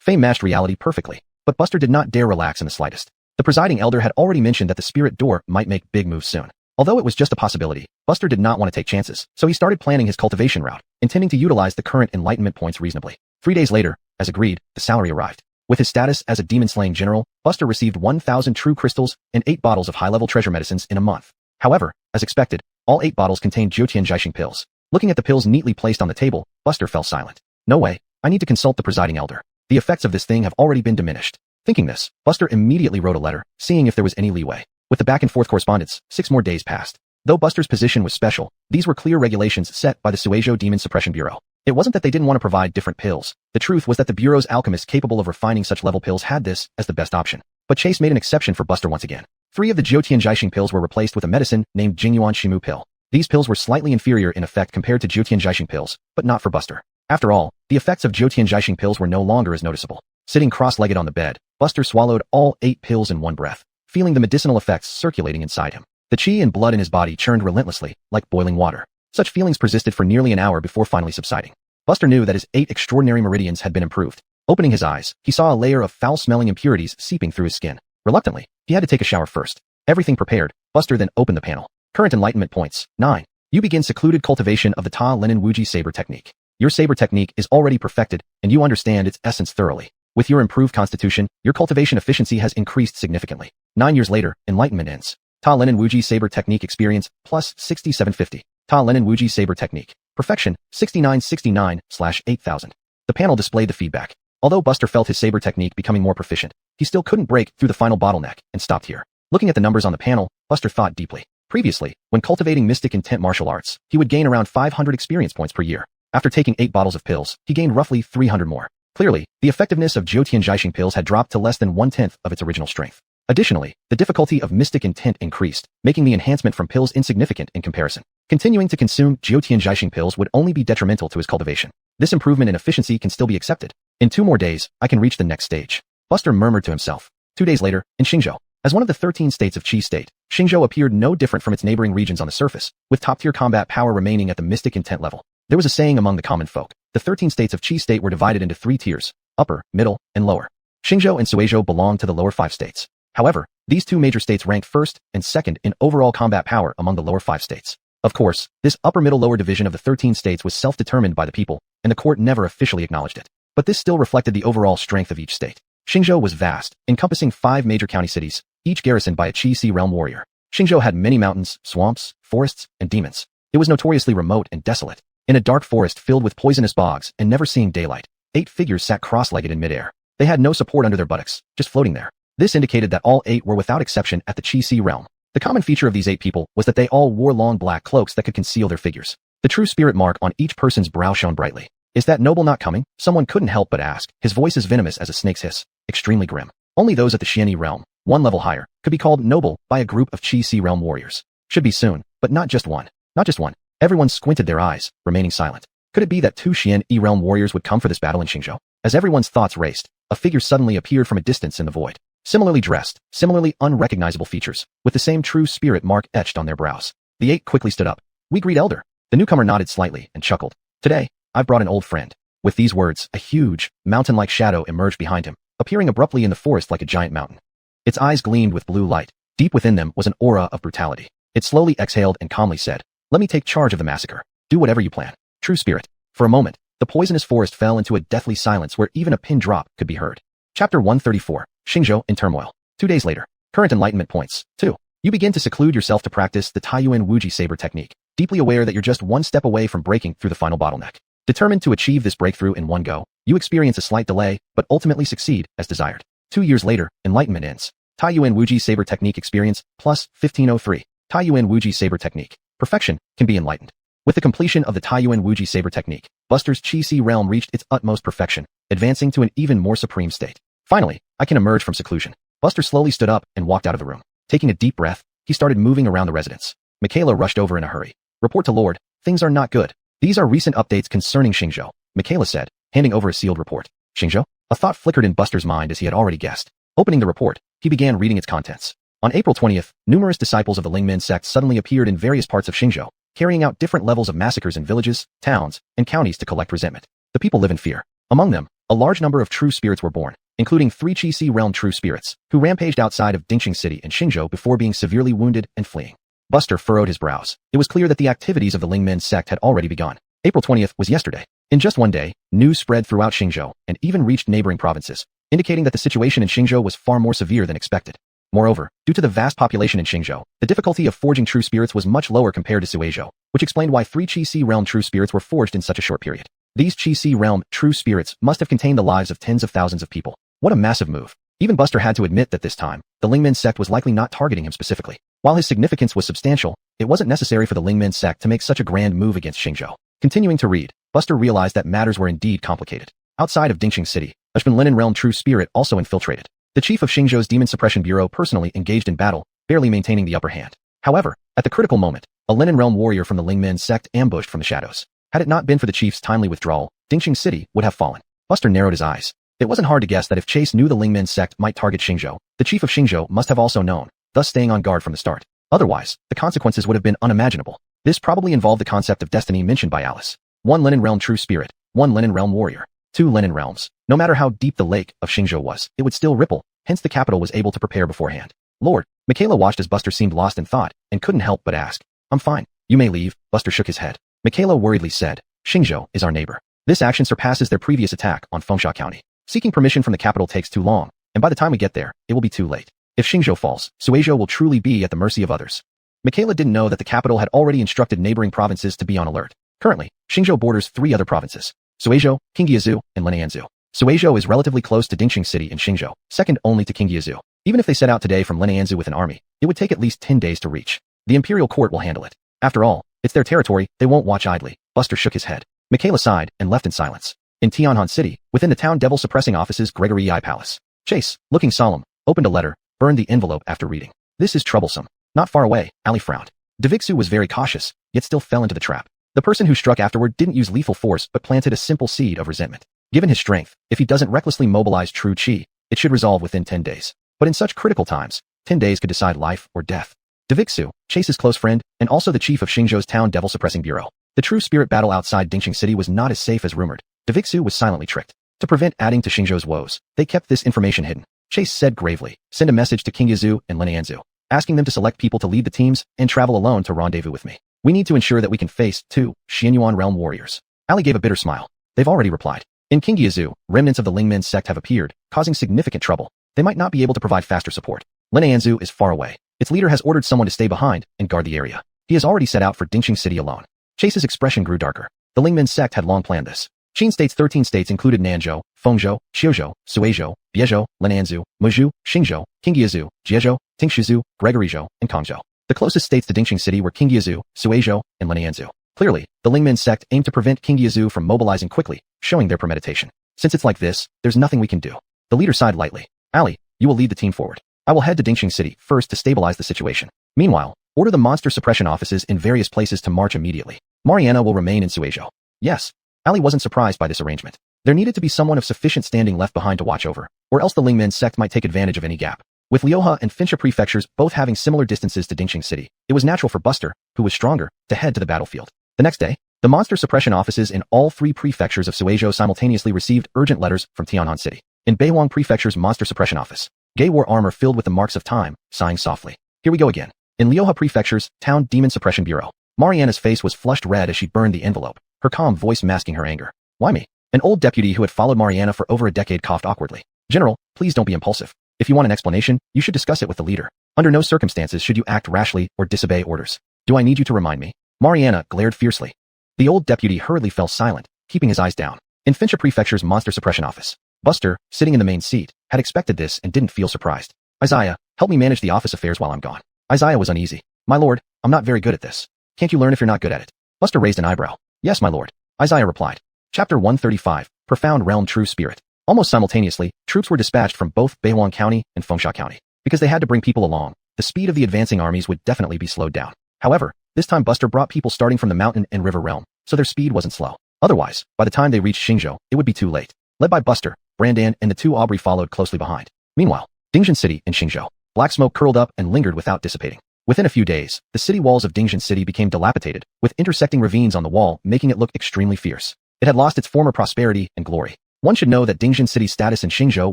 Fame matched reality perfectly, but Buster did not dare relax in the slightest. The presiding elder had already mentioned that the spirit door might make big moves soon. Although it was just a possibility, Buster did not want to take chances, so he started planning his cultivation route, intending to utilize the current enlightenment points reasonably. 3 days later, as agreed, the salary arrived. With his status as a demon-slaying general, Buster received 1,000 true crystals and 8 bottles of high-level treasure medicines in a month. However, as expected, all 8 bottles contained Jiutian Jiaxing pills. Looking at the pills neatly placed on the table, Buster fell silent. No way, I need to consult the presiding elder. The effects of this thing have already been diminished. Thinking this, Buster immediately wrote a letter, seeing if there was any leeway. With the back-and-forth correspondence, 6 more days passed. Though Buster's position was special, these were clear regulations set by the Suizhou Demon Suppression Bureau. It wasn't that they didn't want to provide different pills. The truth was that the Bureau's alchemists capable of refining such level pills had this as the best option. But Chase made an exception for Buster once again. 3 of the Jiutian Jiaxing pills were replaced with a medicine named Jingyuan Shimu pill. These pills were slightly inferior in effect compared to Jiutian Jiaxing pills, but not for Buster. After all, the effects of Jiutian Jiaxing pills were no longer as noticeable. Sitting cross-legged on the bed, Buster swallowed all 8 pills in one breath, feeling the medicinal effects circulating inside him. The chi and blood in his body churned relentlessly, like boiling water. Such feelings persisted for nearly an hour before finally subsiding. Buster knew that his 8 extraordinary meridians had been improved. Opening his eyes, he saw a layer of foul-smelling impurities seeping through his skin. Reluctantly, he had to take a shower first. Everything prepared, Buster then opened the panel. Current enlightenment points, 9. You begin secluded cultivation of the Ta Linen Wuji saber technique. Your saber technique is already perfected, and you understand its essence thoroughly. With your improved constitution, your cultivation efficiency has increased significantly. 9 years later, enlightenment ends. Ta Linen Wuji saber technique experience, plus 6750. Ta Linen Wuji saber technique. Perfection, 6969/8000. The panel displayed the feedback. Although Buster felt his saber technique becoming more proficient, he still couldn't break through the final bottleneck and stopped here. Looking at the numbers on the panel, Buster thought deeply. Previously, when cultivating mystic intent martial arts, he would gain around 500 experience points per year. After taking 8 bottles of pills, he gained roughly 300 more. Clearly, the effectiveness of Jiutianjiaxing pills had dropped to less than 1/10 of its original strength. Additionally, the difficulty of mystic intent increased, making the enhancement from pills insignificant in comparison. Continuing to consume Jiutianjiaxing pills would only be detrimental to his cultivation. This improvement in efficiency can still be accepted. In 2 more days, I can reach the next stage. Buster murmured to himself. 2 days later, in Xingzhou, as one of the 13 states of Qi State, Xingzhou appeared no different from its neighboring regions on the surface, with top-tier combat power remaining at the mystic intent level. There was a saying among the common folk. The 13 states of Qi State were divided into 3 tiers: upper, middle, and lower. Xingzhou and Suizhou belonged to the lower 5 states. However, these 2 major states ranked first and second in overall combat power among the lower 5 states. Of course, this upper-middle-lower division of the 13 states was self-determined by the people, and the court never officially acknowledged it. But this still reflected the overall strength of each state. Xingzhou was vast, encompassing 5 major county cities, each garrisoned by a Qi Sea realm warrior. Xingzhou had many mountains, swamps, forests, and demons. It was notoriously remote and desolate. In a dark forest filled with poisonous bogs and never seeing daylight, 8 figures sat cross-legged in midair. They had no support under their buttocks, just floating there. This indicated that all 8 were without exception at the Qi Sea realm. The common feature of these 8 people was that they all wore long black cloaks that could conceal their figures. The true spirit mark on each person's brow shone brightly. Is that noble not coming? Someone couldn't help but ask. His voice is venomous as a snake's hiss, extremely grim. Only those at the Xianyi realm, 1 level higher, could be called noble by a group of Qi Sea realm warriors. Should be soon, but not just one. Not just one. Everyone squinted their eyes, remaining silent. Could it be that 2 Xianyi realm warriors would come for this battle in Xingzhou? As everyone's thoughts raced, a figure suddenly appeared from a distance in the void. Similarly dressed, similarly unrecognizable features, with the same true spirit mark etched on their brows. The 8 quickly stood up. We greet Elder. The newcomer nodded slightly and chuckled. Today, I've brought an old friend. With these words, a huge, mountain-like shadow emerged behind him, appearing abruptly in the forest like a giant mountain. Its eyes gleamed with blue light. Deep within them was an aura of brutality. It slowly exhaled and calmly said, "Let me take charge of the massacre. Do whatever you plan. True spirit." For a moment, the poisonous forest fell into a deathly silence where even a pin drop could be heard. Chapter 134. Xingzhou in turmoil. 2 days later. Current enlightenment points. 2. You begin to seclude yourself to practice the Taiyuan Wuji saber technique, deeply aware that you're just 1 step away from breaking through the final bottleneck. Determined to achieve this breakthrough in one go, you experience a slight delay, but ultimately succeed as desired. 2 years later, enlightenment ends. Taiyuan Wuji saber technique experience, plus 1503. Taiyuan Wuji saber technique. Perfection can be enlightened. With the completion of the Taiyuan Wuji saber technique, Buster's Qi Sea realm reached its utmost perfection, advancing to an even more supreme state. Finally, I can emerge from seclusion. Buster slowly stood up and walked out of the room. Taking a deep breath, he started moving around the residence. Michaela rushed over in a hurry. Report to Lord. Things are not good. These are recent updates concerning Xingzhou, Michaela said, handing over a sealed report. Xingzhou? A thought flickered in Buster's mind as he had already guessed. Opening the report, he began reading its contents. On April 20th, numerous disciples of the Lingmen sect suddenly appeared in various parts of Xingzhou, carrying out different levels of massacres in villages, towns, and counties to collect resentment. The people live in fear. Among them, a large number of true spirits were born, including 3 Qi Sea realm true spirits, who rampaged outside of Dingxing City in Xingzhou before being severely wounded and fleeing. Buster furrowed his brows. It was clear that the activities of the Lingmen sect had already begun. April 20th was yesterday. In just 1 day, news spread throughout Xingzhou and even reached neighboring provinces, indicating that the situation in Xingzhou was far more severe than expected. Moreover, due to the vast population in Xingzhou, the difficulty of forging true spirits was much lower compared to Suizhou, which explained why 3 Qi Sea realm true spirits were forged in such a short period. These Qi Sea realm true spirits must have contained the lives of tens of thousands of people. What a massive move. Even Buster had to admit that this time, the Lingmen sect was likely not targeting him specifically. While his significance was substantial, it wasn't necessary for the Lingmen sect to make such a grand move against Xingzhou. Continuing to read, Buster realized that matters were indeed complicated. Outside of Dingxing City, a Linen realm true spirit also infiltrated. The chief of Xingzhou's Demon Suppression Bureau personally engaged in battle, barely maintaining the upper hand. However, at the critical moment, a Linen realm warrior from the Lingmen sect ambushed from the shadows. Had it not been for the chief's timely withdrawal, Dingxing City would have fallen. Buster narrowed his eyes. It wasn't hard to guess that if Chase knew the Lingmen sect might target Xingzhou, the chief of Xingzhou must have also known, thus staying on guard from the start. Otherwise, the consequences would have been unimaginable. This probably involved the concept of destiny mentioned by Alice. 1 Linen realm true spirit, 1 Linen realm warrior, 2 Linen realms. No matter how deep the lake of Xingzhou was, it would still ripple, hence the capital was able to prepare beforehand. Lord, Michaela watched as Buster seemed lost in thought and couldn't help but ask. I'm fine. You may leave. Buster shook his head. Michaela worriedly said, Xingzhou is our neighbor. This action surpasses their previous attack on Fengsha County. Seeking permission from the capital takes too long, and by the time we get there, it will be too late. If Xingzhou falls, Suizhou will truly be at the mercy of others. Michaela didn't know that the capital had already instructed neighboring provinces to be on alert. Currently, Xingzhou borders 3 other provinces: Suizhou, Qingyizu, and Linanzu. Suizhou is relatively close to Dingxing City in Xingzhou, second only to Qingyizu. Even if they set out today from Linanzu with an army, it would take at least 10 days to reach. The Imperial Court will handle it. After all, it's their territory, they won't watch idly. Buster shook his head. Michaela sighed and left in silence. In Tianhan City, within the town devil suppressing offices Gregory I Palace. Chase, looking solemn, opened a letter, burned the envelope after reading. This is troublesome. Not far away, Ali frowned. Devixu was very cautious, yet still fell into the trap. The person who struck afterward didn't use lethal force but planted a simple seed of resentment. Given his strength, if he doesn't recklessly mobilize true chi, it should resolve within 10 days. But in such critical times, 10 days could decide life or death. Devixu, Chase's close friend, and also the chief of Xingzhou's town devil suppressing bureau. The true spirit battle outside Dingxing City was not as safe as rumored. Devixu was silently tricked. To prevent adding to Xingzhou's woes, they kept this information hidden. Chase said gravely, send a message to King Yazu and Lineanzu, asking them to select people to lead the teams and travel alone to rendezvous with me. We need to ensure that we can face 2 Xianyuan realm warriors. Ali gave a bitter smile. They've already replied. In King Yazu, remnants of the Lingmen sect have appeared, causing significant trouble. They might not be able to provide faster support. Lineanzu is far away. Its leader has ordered someone to stay behind and guard the area. He has already set out for Dingxing City alone. Chase's expression grew darker. The Lingmen sect had long planned this. Qin State's 13 states included Nanzhou, Fengzhou, Xiuzhou, Suizhou, Biezhou, Linanzhou, Muzhou, Xingzhou, Qingyazu, Jiezhou, Tingshuizhou, Gregoryzhou, and Kangzhou. The closest states to Dingxing City were Qingyazu, Suizhou, and Linanzhou. Clearly, the Lingmen sect aimed to prevent Qingyazu from mobilizing quickly, showing their premeditation. Since it's like this, there's nothing we can do. The leader sighed lightly. Ali, you will lead the team forward. I will head to Dingxing City first to stabilize the situation. Meanwhile, order the monster suppression offices in various places to march immediately. Mariana will remain in Suizhou. Yes. Ali wasn't surprised by this arrangement. There needed to be someone of sufficient standing left behind to watch over, or else the Lingmen sect might take advantage of any gap. With Liuhe and Fincha prefectures both having similar distances to Dingxing City, it was natural for Buster, who was stronger, to head to the battlefield. The next day, the monster suppression offices in all 3 prefectures of Suizhou simultaneously received urgent letters from Tianhan City. In Beihuang Prefecture's monster suppression office, Gay wore armor filled with the marks of time, sighing softly. Here we go again. In Liuhe Prefecture's town demon suppression bureau, Mariana's face was flushed red as she burned the envelope, her calm voice masking her anger. Why me? An old deputy who had followed Mariana for over a decade coughed awkwardly. General, please don't be impulsive. If you want an explanation, you should discuss it with the leader. Under no circumstances should you act rashly or disobey orders. Do I need you to remind me? Mariana glared fiercely. The old deputy hurriedly fell silent, keeping his eyes down. In Fincha Prefecture's monster suppression office, Buster, sitting in the main seat, had expected this and didn't feel surprised. Isaiah, help me manage the office affairs while I'm gone. Isaiah was uneasy. My lord, I'm not very good at this. Can't you learn if you're not good at it? Buster raised an eyebrow. Yes, my lord. Isaiah replied. Chapter 135, Profound Realm True Spirit. Almost simultaneously, troops were dispatched from both Beihuang County and Fengsha County. Because they had to bring people along, the speed of the advancing armies would definitely be slowed down. However, this time Buster brought people starting from the mountain and river realm, so their speed wasn't slow. Otherwise, by the time they reached Xingzhou, it would be too late. Led by Buster, Brandan and the 2 Aubrey followed closely behind. Meanwhile, Dingxing City and Xingzhou, black smoke curled up and lingered without dissipating. Within a few days, the city walls of Dingxing City became dilapidated, with intersecting ravines on the wall making it look extremely fierce. It had lost its former prosperity and glory. One should know that Dingxing City's status in Xingzhou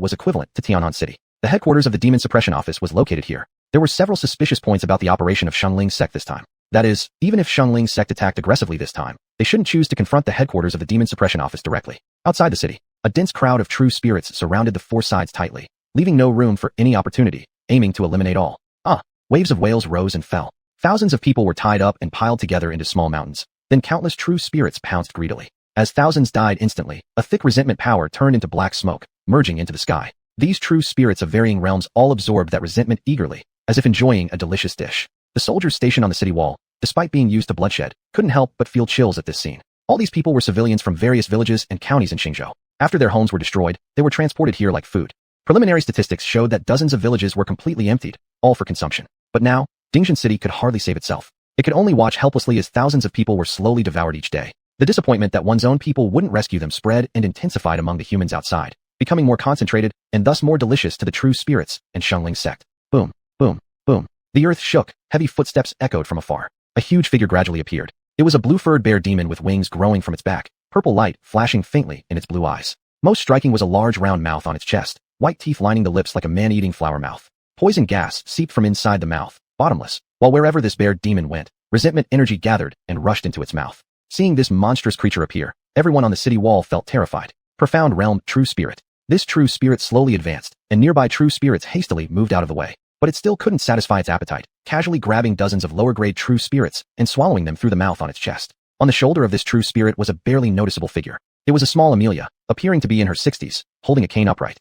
was equivalent to Tianhan City. The headquarters of the Demon Suppression Office was located here. There were several suspicious points about the operation of Shengling's sect this time. That is, even if Shengling's sect attacked aggressively this time, they shouldn't choose to confront the headquarters of the Demon Suppression Office directly. Outside the city, a dense crowd of true spirits surrounded the 4 sides tightly, leaving no room for any opportunity, aiming to eliminate all. Waves of wails rose and fell. Thousands of people were tied up and piled together into small mountains. Then countless true spirits pounced greedily. As thousands died instantly, a thick resentment power turned into black smoke, merging into the sky. These true spirits of varying realms all absorbed that resentment eagerly, as if enjoying a delicious dish. The soldiers stationed on the city wall, despite being used to bloodshed, couldn't help but feel chills at this scene. All these people were civilians from various villages and counties in Xingzhou. After their homes were destroyed, they were transported here like food. Preliminary statistics showed that dozens of villages were completely emptied, all for consumption. But now, Dingxing City could hardly save itself. It could only watch helplessly as thousands of people were slowly devoured each day. The disappointment that one's own people wouldn't rescue them spread and intensified among the humans outside, becoming more concentrated and thus more delicious to the true spirits and Shenling sect. Boom, boom, boom. The earth shook, heavy footsteps echoed from afar. A huge figure gradually appeared. It was a blue-furred bear demon with wings growing from its back, purple light flashing faintly in its blue eyes. Most striking was a large round mouth on its chest, white teeth lining the lips like a man-eating flower mouth. Poison gas seeped from inside the mouth, bottomless, while wherever this bear demon went, resentment energy gathered and rushed into its mouth. Seeing this monstrous creature appear, everyone on the city wall felt terrified. Profound Realm True Spirit. This true spirit slowly advanced, and nearby true spirits hastily moved out of the way. But it still couldn't satisfy its appetite, casually grabbing dozens of lower-grade true spirits and swallowing them through the mouth on its chest. On the shoulder of this true spirit was a barely noticeable figure. It was a small Amelia, appearing to be in her 60s, holding a cane upright.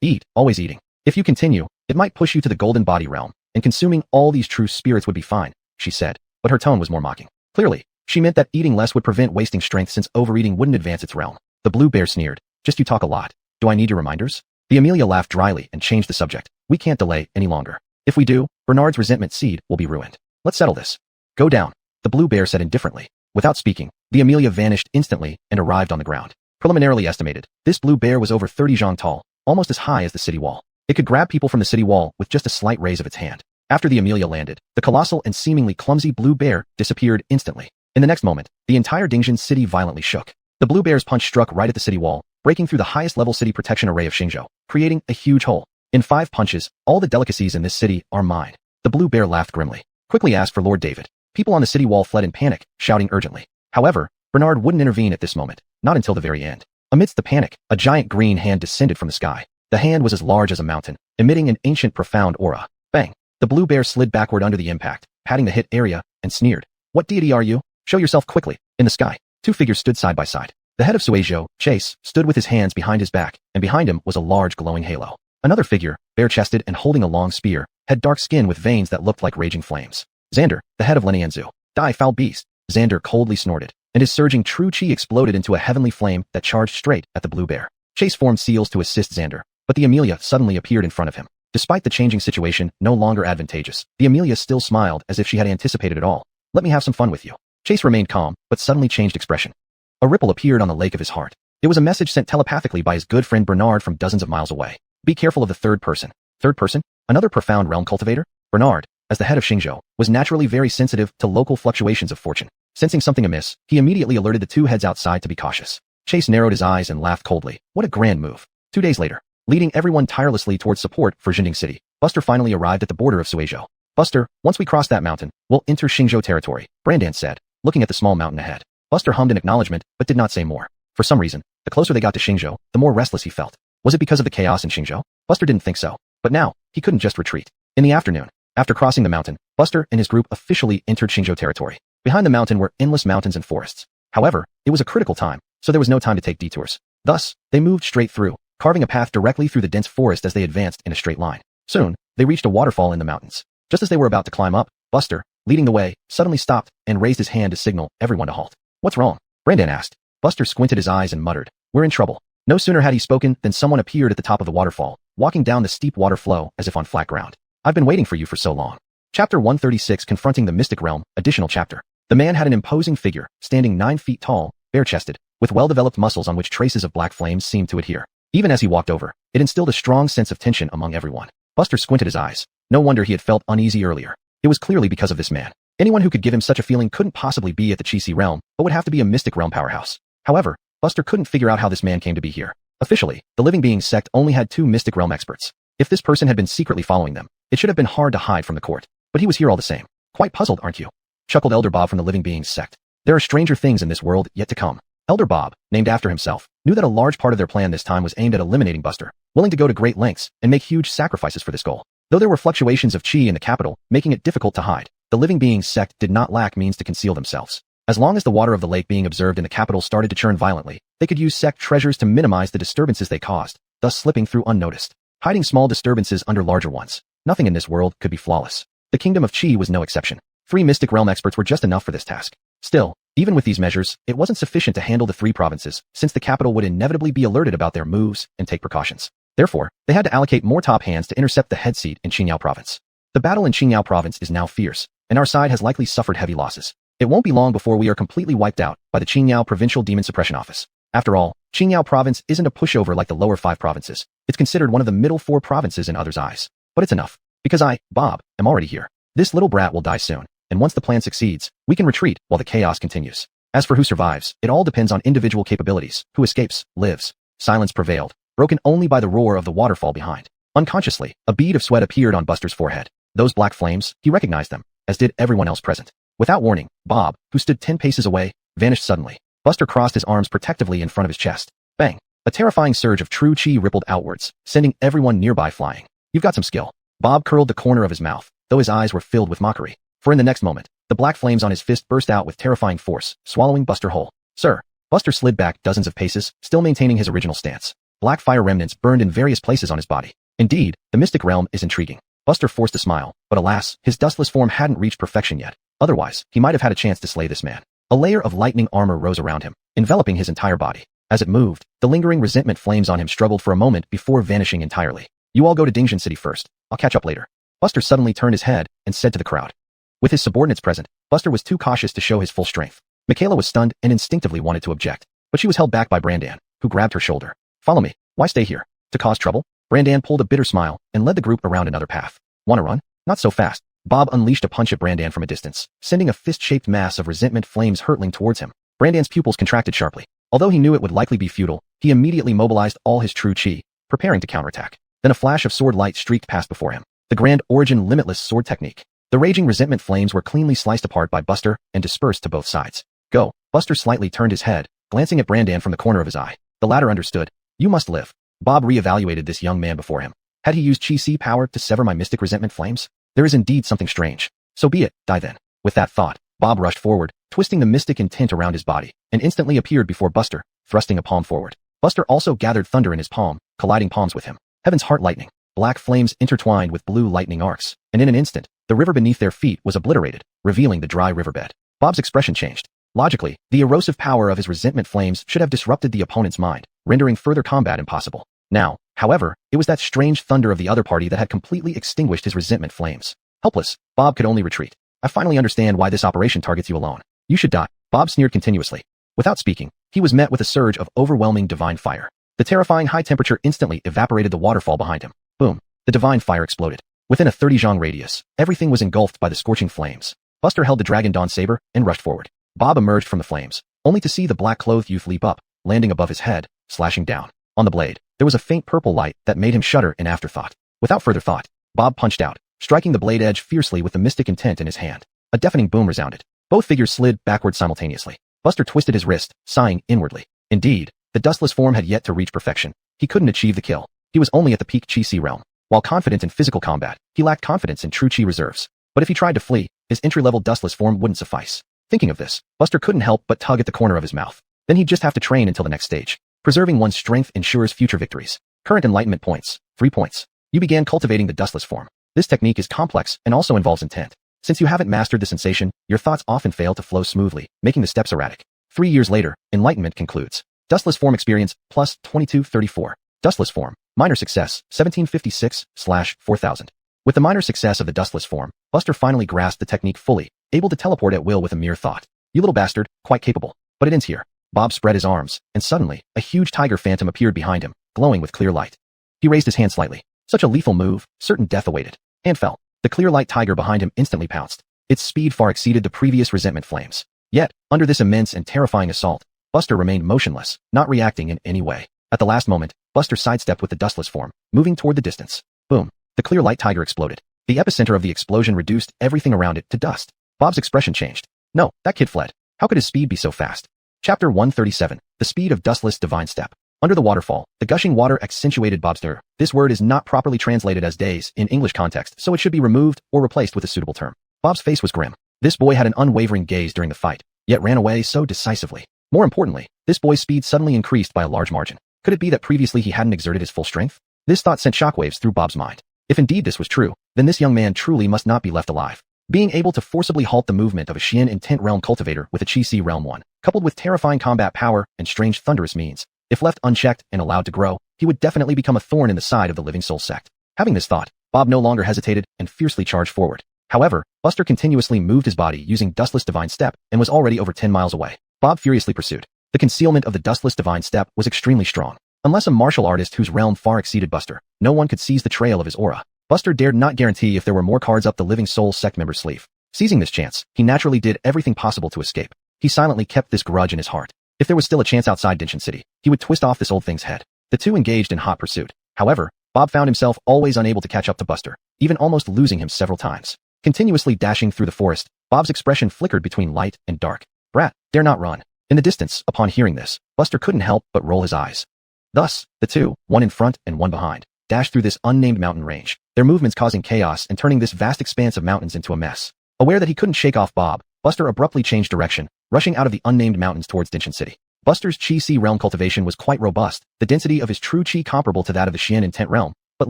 Eat, always eating. If you continue, it might push you to the golden body realm, and consuming all these true spirits would be fine. she said, but her tone was more mocking. Clearly, she meant that eating less would prevent wasting strength since overeating wouldn't advance its realm. The blue bear sneered. Just you talk a lot. Do I need your reminders? The Amelia laughed dryly and changed the subject. We can't delay any longer. If we do, Bernard's resentment seed will be ruined. Let's settle this. Go down, the blue bear said indifferently. Without speaking, the Amelia vanished instantly and arrived on the ground. Preliminarily estimated, this blue bear was over 30 zhang tall, almost as high as the city wall. It could grab people from the city wall with just a slight raise of its hand. After the Amelia landed, the colossal and seemingly clumsy blue bear disappeared instantly. In the next moment, the entire Dingjin city violently shook. The blue bear's punch struck right at the city wall, breaking through the highest level city protection array of Xingzhou, creating a huge hole. In 5 punches, all the delicacies in this city are mine. The blue bear laughed grimly. Quickly asked for Lord David. People on the city wall fled in panic, shouting urgently. However, Bernard wouldn't intervene at this moment, not until the very end. Amidst the panic, a giant green hand descended from the sky. The hand was as large as a mountain, emitting an ancient profound aura. Bang! The blue bear slid backward under the impact, patting the hit area, and sneered. What deity are you? Show yourself quickly. In the sky, 2 figures stood side by side. The head of Suizhou, Chase, stood with his hands behind his back, and behind him was a large glowing halo. Another figure, bare-chested and holding a long spear, had dark skin with veins that looked like raging flames. Xander, the head of Lenianzu. Die, foul beast! Xander coldly snorted, and his surging true chi exploded into a heavenly flame that charged straight at the blue bear. Chase formed seals to assist Xander, but the Amelia suddenly appeared in front of him. Despite the changing situation no longer advantageous, the Amelia still smiled as if she had anticipated it all. Let me have some fun with you. Chase remained calm, but suddenly changed expression. A ripple appeared on the lake of his heart. It was a message sent telepathically by his good friend Bernard from dozens of miles away. Be careful of the third person. Third person? Another profound realm cultivator? Bernard, as the head of Xingzhou, was naturally very sensitive to local fluctuations of fortune. Sensing something amiss, he immediately alerted the 2 heads outside to be cautious. Chase narrowed his eyes and laughed coldly. What a grand move. 2 days later, leading everyone tirelessly towards support for Jinding City, Buster finally arrived at the border of Suizhou. Buster, once we cross that mountain, we'll enter Xingzhou territory, Brandan said, looking at the small mountain ahead. Buster hummed in acknowledgement, but did not say more. For some reason, the closer they got to Xingzhou, the more restless he felt. Was it because of the chaos in Xingzhou? Buster didn't think so. But now, he couldn't just retreat. In the afternoon, after crossing the mountain, Buster and his group officially entered Xingzhou territory. Behind the mountain were endless mountains and forests. However, it was a critical time, so there was no time to take detours. Thus, they moved straight through, carving a path directly through the dense forest as they advanced in a straight line. Soon, they reached a waterfall in the mountains. Just as they were about to climb up, Buster, leading the way, suddenly stopped and raised his hand to signal everyone to halt. What's wrong? Brandan asked. Buster squinted his eyes and muttered, we're in trouble. No sooner had he spoken than someone appeared at the top of the waterfall, walking down the steep water flow as if on flat ground. I've been waiting for you for so long. Chapter 136 Confronting the Mystic Realm, Additional Chapter. The man had an imposing figure, standing 9 feet tall, bare-chested, with well-developed muscles on which traces of black flames seemed to adhere. Even as he walked over, it instilled a strong sense of tension among everyone. Buster squinted his eyes. No wonder he had felt uneasy earlier. It was clearly because of this man. Anyone who could give him such a feeling couldn't possibly be at the Qi realm, but would have to be a mystic realm powerhouse. However, Buster couldn't figure out how this man came to be here. Officially, the Living Beings sect only had 2 mystic realm experts. If this person had been secretly following them, it should have been hard to hide from the court. But he was here all the same. Quite puzzled, aren't you? Chuckled Elder Bob from the Living Beings sect. There are stranger things in this world yet to come. Elder Bob, named after himself, knew that a large part of their plan this time was aimed at eliminating Buster, willing to go to great lengths and make huge sacrifices for this goal. Though there were fluctuations of Qi in the capital, making it difficult to hide, the Living Beings sect did not lack means to conceal themselves. As long as the water of the lake being observed in the capital started to churn violently, they could use sect treasures to minimize the disturbances they caused, thus slipping through unnoticed, hiding small disturbances under larger ones. Nothing in this world could be flawless. The kingdom of Qi was no exception. 3 mystic realm experts were just enough for this task. Still, even with these measures, it wasn't sufficient to handle the 3 provinces, since the capital would inevitably be alerted about their moves and take precautions. Therefore, they had to allocate more top hands to intercept the head seat in Qingyao province. The battle in Qingyao province is now fierce, and our side has likely suffered heavy losses. It won't be long before we are completely wiped out by the Qingyao Provincial Demon Suppression Office. After all, Qingyao province isn't a pushover like the lower 5 provinces. It's considered one of the middle 4 provinces in others' eyes. But it's enough. Because I, Bob, am already here. This little brat will die soon, and once the plan succeeds, we can retreat while the chaos continues. As for who survives, it all depends on individual capabilities. Who escapes, lives. Silence prevailed, broken only by the roar of the waterfall behind. Unconsciously, a bead of sweat appeared on Buster's forehead. Those black flames, he recognized them, as did everyone else present. Without warning, Bob, who stood 10 paces away, vanished suddenly. Buster crossed his arms protectively in front of his chest. Bang! A terrifying surge of true chi rippled outwards, sending everyone nearby flying. You've got some skill. Bob curled the corner of his mouth, though his eyes were filled with mockery. For in the next moment, the black flames on his fist burst out with terrifying force, swallowing Buster whole. Sir! Buster slid back dozens of paces, still maintaining his original stance. Black fire remnants burned in various places on his body. Indeed, the mystic realm is intriguing. Buster forced a smile, but alas, his dustless form hadn't reached perfection yet. Otherwise, he might have had a chance to slay this man. A layer of lightning armor rose around him, enveloping his entire body. As it moved, the lingering resentment flames on him struggled for a moment before vanishing entirely. You all go to Dingjin City first. I'll catch up later. Buster suddenly turned his head and said to the crowd. With his subordinates present, Buster was too cautious to show his full strength. Michaela was stunned and instinctively wanted to object, but she was held back by Brandan, who grabbed her shoulder. Follow me. Why stay here? To cause trouble? Brandan pulled a bitter smile and led the group around another path. Wanna run? Not so fast. Bob unleashed a punch at Brandan from a distance, sending a fist-shaped mass of resentment flames hurtling towards him. Brandan's pupils contracted sharply. Although he knew it would likely be futile, he immediately mobilized all his true chi, preparing to counterattack. Then a flash of sword light streaked past before him. The Grand Origin Limitless Sword Technique. The raging resentment flames were cleanly sliced apart by Buster and dispersed to both sides. Go. Buster slightly turned his head, glancing at Brandan from the corner of his eye. The latter understood. You must live. Bob reevaluated this young man before him. Had he used Chi-Si power to sever my mystic resentment flames? There is indeed something strange. So be it, die then. With that thought, Bob rushed forward, twisting the mystic intent around his body, and instantly appeared before Buster, thrusting a palm forward. Buster also gathered thunder in his palm, colliding palms with him. Heaven's heart lightning. Black flames intertwined with blue lightning arcs, and in an instant, the river beneath their feet was obliterated, revealing the dry riverbed. Bob's expression changed. Logically, the erosive power of his resentment flames should have disrupted the opponent's mind, rendering further combat impossible. Now, however, it was that strange thunder of the other party that had completely extinguished his resentment flames. Helpless, Bob could only retreat. I finally understand why this operation targets you alone. You should die. Bob sneered continuously. Without speaking, he was met with a surge of overwhelming divine fire. The terrifying high temperature instantly evaporated the waterfall behind him. Boom. The divine fire exploded. Within a 30-zhang radius, everything was engulfed by the scorching flames. Buster held the Dragon Dawn saber and rushed forward. Bob emerged from the flames, only to see the black-clothed youth leap up, landing above his head, slashing down. On the blade, there was a faint purple light that made him shudder in afterthought. Without further thought, Bob punched out, striking the blade edge fiercely with the mystic intent in his hand. A deafening boom resounded. Both figures slid backward simultaneously. Buster twisted his wrist, sighing inwardly. Indeed, the dustless form had yet to reach perfection. He couldn't achieve the kill. He was only at the peak Chi-Si realm. While confident in physical combat, he lacked confidence in true Chi reserves. But if he tried to flee, his entry-level dustless form wouldn't suffice. Thinking of this, Buster couldn't help but tug at the corner of his mouth. Then he'd just have to train until the next stage. Preserving one's strength ensures future victories. Current enlightenment points. 3 points. You began cultivating the dustless form. This technique is complex and also involves intent. Since you haven't mastered the sensation, your thoughts often fail to flow smoothly, making the steps erratic. 3 years later, enlightenment concludes. Dustless form experience, plus 2234. Dustless form. Minor success, 1756/4000. With the minor success of the dustless form, Buster finally grasped the technique fully, able to teleport at will with a mere thought. You little bastard, quite capable. But it ends here. Bob spread his arms, and suddenly, a huge tiger phantom appeared behind him, glowing with clear light. He raised his hand slightly. Such a lethal move, certain death awaited. And fell. The clear light tiger behind him instantly pounced. Its speed far exceeded the previous resentment flames. Yet, under this immense and terrifying assault, Buster remained motionless, not reacting in any way. At the last moment, Buster sidestepped with the dustless form, moving toward the distance. Boom. The clear light tiger exploded. The epicenter of the explosion reduced everything around it to dust. Bob's expression changed. No, that kid fled. How could his speed be so fast? Chapter 137. The speed of dustless divine step. Under the waterfall, the gushing water accentuated Bob's terror. This word is not properly translated as daze in English context, so it should be removed or replaced with a suitable term. Bob's face was grim. This boy had an unwavering gaze during the fight, yet ran away so decisively. More importantly, this boy's speed suddenly increased by a large margin. Could it be that previously he hadn't exerted his full strength? This thought sent shockwaves through Bob's mind. If indeed this was true, then this young man truly must not be left alive. Being able to forcibly halt the movement of a Xian intent realm cultivator with a Chi-Si realm 1, coupled with terrifying combat power and strange thunderous means, if left unchecked and allowed to grow, he would definitely become a thorn in the side of the Living Soul sect. Having this thought, Bob no longer hesitated and fiercely charged forward. However, Buster continuously moved his body using Dustless Divine Step and was already over 10 miles away. Bob furiously pursued. The concealment of the Dustless Divine Step was extremely strong. Unless a martial artist whose realm far exceeded Buster, no one could seize the trail of his aura. Buster dared not guarantee if there were more cards up the Living Soul sect member's sleeve. Seizing this chance, he naturally did everything possible to escape. He silently kept this grudge in his heart. If there was still a chance outside Dingjin City, he would twist off this old thing's head. The two engaged in hot pursuit. However, Bob found himself always unable to catch up to Buster, even almost losing him several times. Continuously dashing through the forest, Bob's expression flickered between light and dark. Brat, dare not run. In the distance, upon hearing this, Buster couldn't help but roll his eyes. Thus, the two, one in front and one behind, dashed through this unnamed mountain range, their movements causing chaos and turning this vast expanse of mountains into a mess. Aware that he couldn't shake off Bob, Buster abruptly changed direction, rushing out of the unnamed mountains towards Dingjin City. Buster's Chi-Si realm cultivation was quite robust, the density of his true Chi comparable to that of the Xian intent realm, but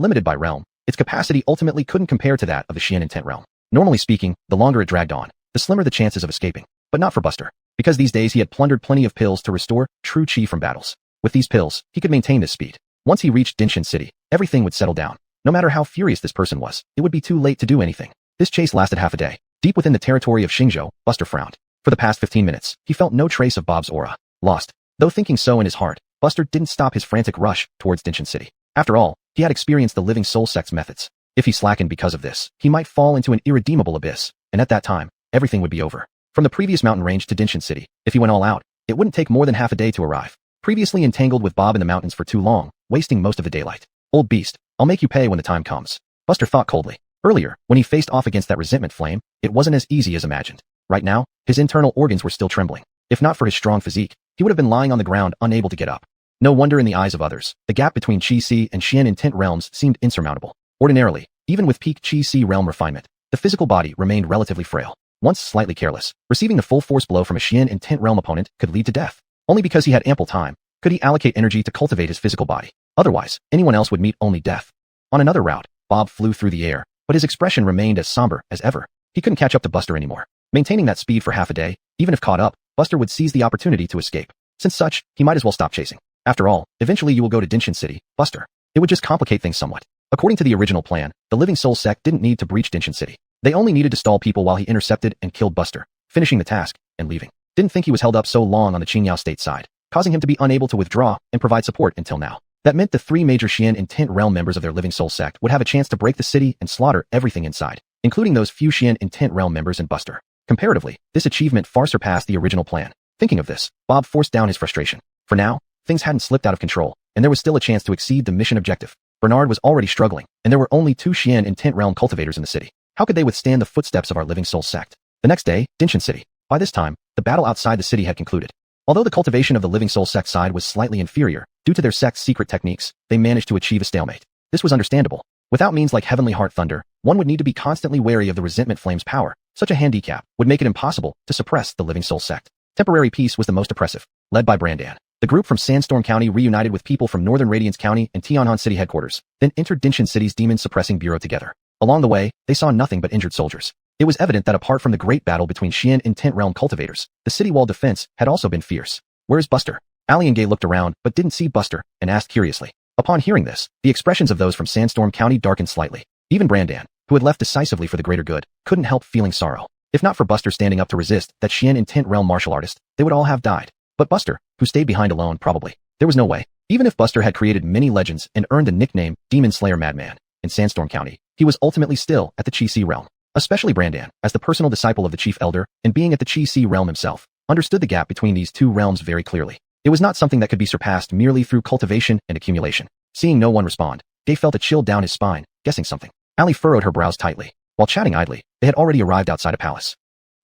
limited by realm. Its capacity ultimately couldn't compare to that of the Xian intent realm. Normally speaking, the longer it dragged on, the slimmer the chances of escaping. But not for Buster, because these days he had plundered plenty of pills to restore true chi from battles. With these pills, he could maintain this speed. Once he reached Dinshin City, everything would settle down. No matter how furious this person was, it would be too late to do anything. This chase lasted half a day. Deep within the territory of Xingzhou, Buster frowned. For the past 15 minutes, he felt no trace of Bob's aura. Lost. Though thinking so in his heart, Buster didn't stop his frantic rush towards Dinshin City. After all, he had experienced the living soul sect's methods. If he slackened because of this, he might fall into an irredeemable abyss, and at that time, everything would be over. From the previous mountain range to Dinshin City, if he went all out, it wouldn't take more than half a day to arrive. Previously entangled with Bob in the mountains for too long, wasting most of the daylight. Old beast, I'll make you pay when the time comes. Buster thought coldly. Earlier, when he faced off against that resentment flame, it wasn't as easy as imagined. Right now, his internal organs were still trembling. If not for his strong physique, he would have been lying on the ground unable to get up. No wonder in the eyes of others, the gap between Qi-Si and Xian intent realms seemed insurmountable. Ordinarily, even with peak Qi-Si realm refinement, the physical body remained relatively frail. Once slightly careless, receiving the full force blow from a Xian intent realm opponent could lead to death. Only because he had ample time could he allocate energy to cultivate his physical body. Otherwise, anyone else would meet only death. On another route, Bob flew through the air, but his expression remained as somber as ever. He couldn't catch up to Buster anymore. Maintaining that speed for half a day, even if caught up, Buster would seize the opportunity to escape. Since such, he might as well stop chasing. After all, eventually you will go to Dinshin City, Buster. It would just complicate things somewhat. According to the original plan, the Living Soul sect didn't need to breach Dinshin City. They only needed to stall people while he intercepted and killed Buster, finishing the task and leaving. Didn't think he was held up so long on the Qingyao state side, causing him to be unable to withdraw and provide support until now. That meant the three major Xian intent realm members of their Living Soul sect would have a chance to break the city and slaughter everything inside, including those few Xian intent realm members and Buster. Comparatively, this achievement far surpassed the original plan. Thinking of this, Bob forced down his frustration. For now, things hadn't slipped out of control, and there was still a chance to exceed the mission objective. Bernard was already struggling, and there were only two Xian intent realm cultivators in the city. How could they withstand the footsteps of our Living Soul sect? The next day, Dinshin City. By this time, the battle outside the city had concluded. Although the cultivation of the Living Soul sect side was slightly inferior, due to their sect's secret techniques, they managed to achieve a stalemate. This was understandable. Without means like Heavenly Heart Thunder, one would need to be constantly wary of the resentment flame's power. Such a handicap would make it impossible to suppress the Living Soul sect. Temporary peace was the most oppressive. Led by Brandan, the group from Sandstorm County reunited with people from Northern Radiance County and Tianhan City headquarters, then entered Dinshin City's demon-suppressing bureau together. Along the way, they saw nothing but injured soldiers. It was evident that apart from the great battle between Xian intent realm cultivators, the city wall defense had also been fierce. Where's Buster? Ali and Gay looked around but didn't see Buster and asked curiously. Upon hearing this, the expressions of those from Sandstorm County darkened slightly. Even Brandan, who had left decisively for the greater good, couldn't help feeling sorrow. If not for Buster standing up to resist that Xian intent realm martial artist, they would all have died. But Buster, who stayed behind alone probably. There was no way. Even if Buster had created many legends and earned the nickname Demon Slayer Madman in Sandstorm County, he was ultimately still at the Qi-Si realm. Especially Brandan, as the personal disciple of the chief elder and being at the Qi-Si realm himself, understood the gap between these two realms very clearly. It was not something that could be surpassed merely through cultivation and accumulation. Seeing no one respond, Gay felt a chill down his spine, guessing something. Ali furrowed her brows tightly. While chatting idly, they had already arrived outside a palace.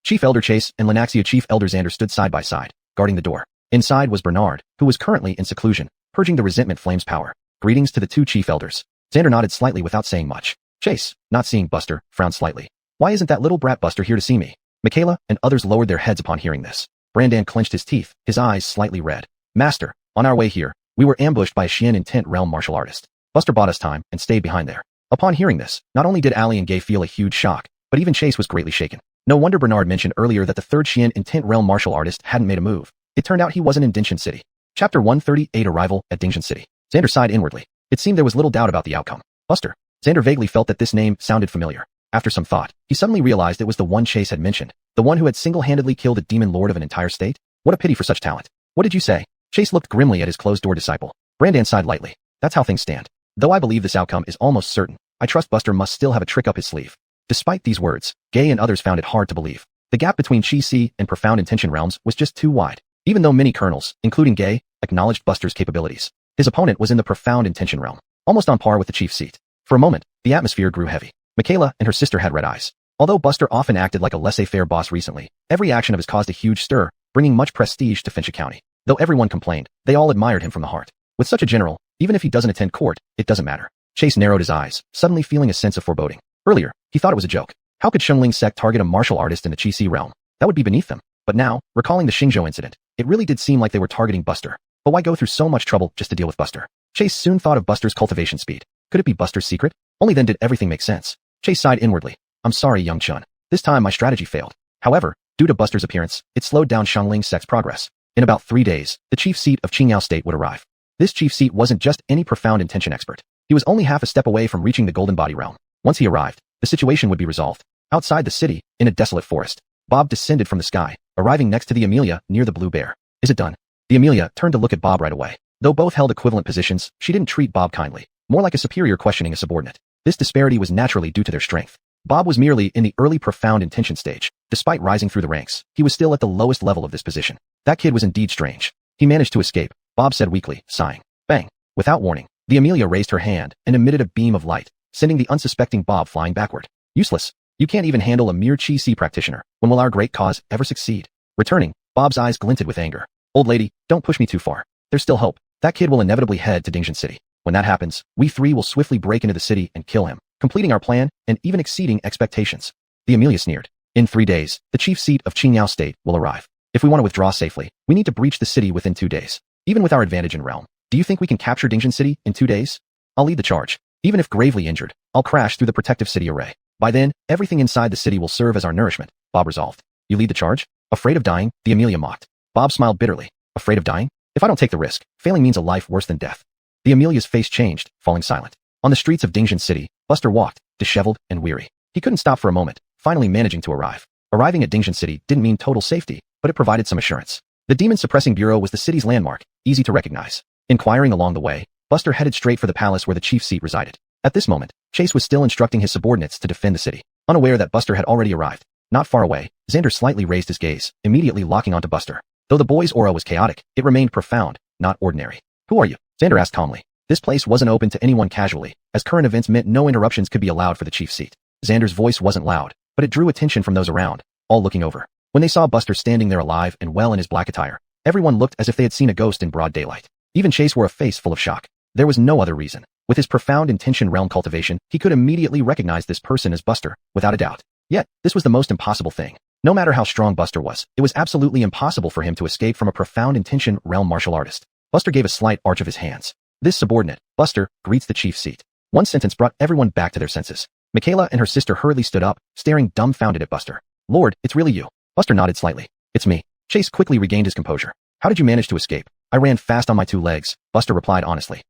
Chief Elder Chase and Lenaxia Chief Elder Xander stood side by side, guarding the door. Inside was Bernard, who was currently in seclusion, purging the resentment flame's power. Greetings to the two chief elders. Xander nodded slightly without saying much. Chase, not seeing Buster, frowned slightly. Why isn't that little brat Buster here to see me? Michaela and others lowered their heads upon hearing this. Brandan clenched his teeth, his eyes slightly red. Master, on our way here, we were ambushed by a Xian intent realm martial artist. Buster bought us time and stayed behind there. Upon hearing this, not only did Ali and Gay feel a huge shock, but even Chase was greatly shaken. No wonder Bernard mentioned earlier that the third Xian intent realm martial artist hadn't made a move. It turned out he wasn't in Dinshin City. Chapter 138 Arrival at Dinshin City. Xander sighed inwardly. It seemed there was little doubt about the outcome. Buster. Xander vaguely felt that this name sounded familiar. After some thought, he suddenly realized it was the one Chase had mentioned, the one who had single-handedly killed a demon lord of an entire state. What a pity for such talent. What did you say? Chase looked grimly at his closed-door disciple. Brandan sighed lightly. That's how things stand. Though I believe this outcome is almost certain, I trust Buster must still have a trick up his sleeve. Despite these words, Gay and others found it hard to believe. The gap between Qi-Si and Profound Intention realms was just too wide. Even though many colonels, including Gay, acknowledged Buster's capabilities, his opponent was in the Profound Intention realm, almost on par with the chief's seat. For a moment, the atmosphere grew heavy. Michaela and her sister had red eyes. Although Buster often acted like a laissez-faire boss recently, every action of his caused a huge stir, bringing much prestige to Finchia County. Though everyone complained, they all admired him from the heart. With such a general, even if he doesn't attend court, it doesn't matter. Chase narrowed his eyes, suddenly feeling a sense of foreboding. Earlier, he thought it was a joke. How could Shunling's sect target a martial artist in the Qi-Si realm? That would be beneath them. But now, recalling the Xingzhou incident, it really did seem like they were targeting Buster. But why go through so much trouble just to deal with Buster? Chase soon thought of Buster's cultivation speed. Could it be Buster's secret? Only then did everything make sense. Chase sighed inwardly. I'm sorry, young Chun. This time my strategy failed. However, due to Buster's appearance, it slowed down Xiangling's sect's progress. In about 3 days, the chief seat of Qingyao State would arrive. This chief seat wasn't just any profound intention expert. He was only half a step away from reaching the Golden Body realm. Once he arrived, the situation would be resolved. Outside the city, in a desolate forest, Bob descended from the sky, arriving next to the Amelia near the Blue Bear. Is it done? The Amelia turned to look at Bob right away. Though both held equivalent positions, she didn't treat Bob kindly, more like a superior questioning a subordinate. This disparity was naturally due to their strength. Bob was merely in the early profound intention stage. Despite rising through the ranks, he was still at the lowest level of this position. That kid was indeed strange. He managed to escape, Bob said weakly, sighing. Bang! Without warning, the Amelia raised her hand and emitted a beam of light, sending the unsuspecting Bob flying backward. Useless. You can't even handle a mere Qi practitioner. When will our great cause ever succeed? Returning, Bob's eyes glinted with anger. Old lady, don't push me too far. There's still hope. That kid will inevitably head to Dingjin City. When that happens, we three will swiftly break into the city and kill him, completing our plan and even exceeding expectations. The Amelia sneered. In 3 days, the chief seat of Qingyao State will arrive. If we want to withdraw safely, we need to breach the city within 2 days. Even with our advantage in realm, do you think we can capture Dingjin City in 2 days? I'll lead the charge. Even if gravely injured, I'll crash through the protective city array. By then, everything inside the city will serve as our nourishment, Bob resolved. You lead the charge? Afraid of dying? The Amelia mocked. Bob smiled bitterly. Afraid of dying? If I don't take the risk, failing means a life worse than death. The Amelia's face changed, falling silent. On the streets of Dingjin City, Buster walked, disheveled and weary. He couldn't stop for a moment, finally managing to arrive. Arriving at Dingjin City didn't mean total safety, but it provided some assurance. The Demon Suppressing Bureau was the city's landmark, easy to recognize. Inquiring along the way, Buster headed straight for the palace where the chief seat resided. At this moment, Chase was still instructing his subordinates to defend the city, unaware that Buster had already arrived. Not far away, Xander slightly raised his gaze, immediately locking onto Buster. Though the boy's aura was chaotic, it remained profound, not ordinary. Who are you? Xander asked calmly. This place wasn't open to anyone casually, as current events meant no interruptions could be allowed for the chief seat. Xander's voice wasn't loud, but it drew attention from those around, all looking over. When they saw Buster standing there alive and well in his black attire, everyone looked as if they had seen a ghost in broad daylight. Even Chase wore a face full of shock. There was no other reason. With his profound intention realm cultivation, he could immediately recognize this person as Buster, without a doubt. Yet, this was the most impossible thing. No matter how strong Buster was, it was absolutely impossible for him to escape from a profound intention realm martial artist. Buster gave a slight arch of his hands. This subordinate, Buster, greets the chief seat. One sentence brought everyone back to their senses. Michaela and her sister hurriedly stood up, staring dumbfounded at Buster. Lord, it's really you. Buster nodded slightly. It's me. Chase quickly regained his composure. How did you manage to escape? I ran fast on my 2 legs, Buster replied honestly.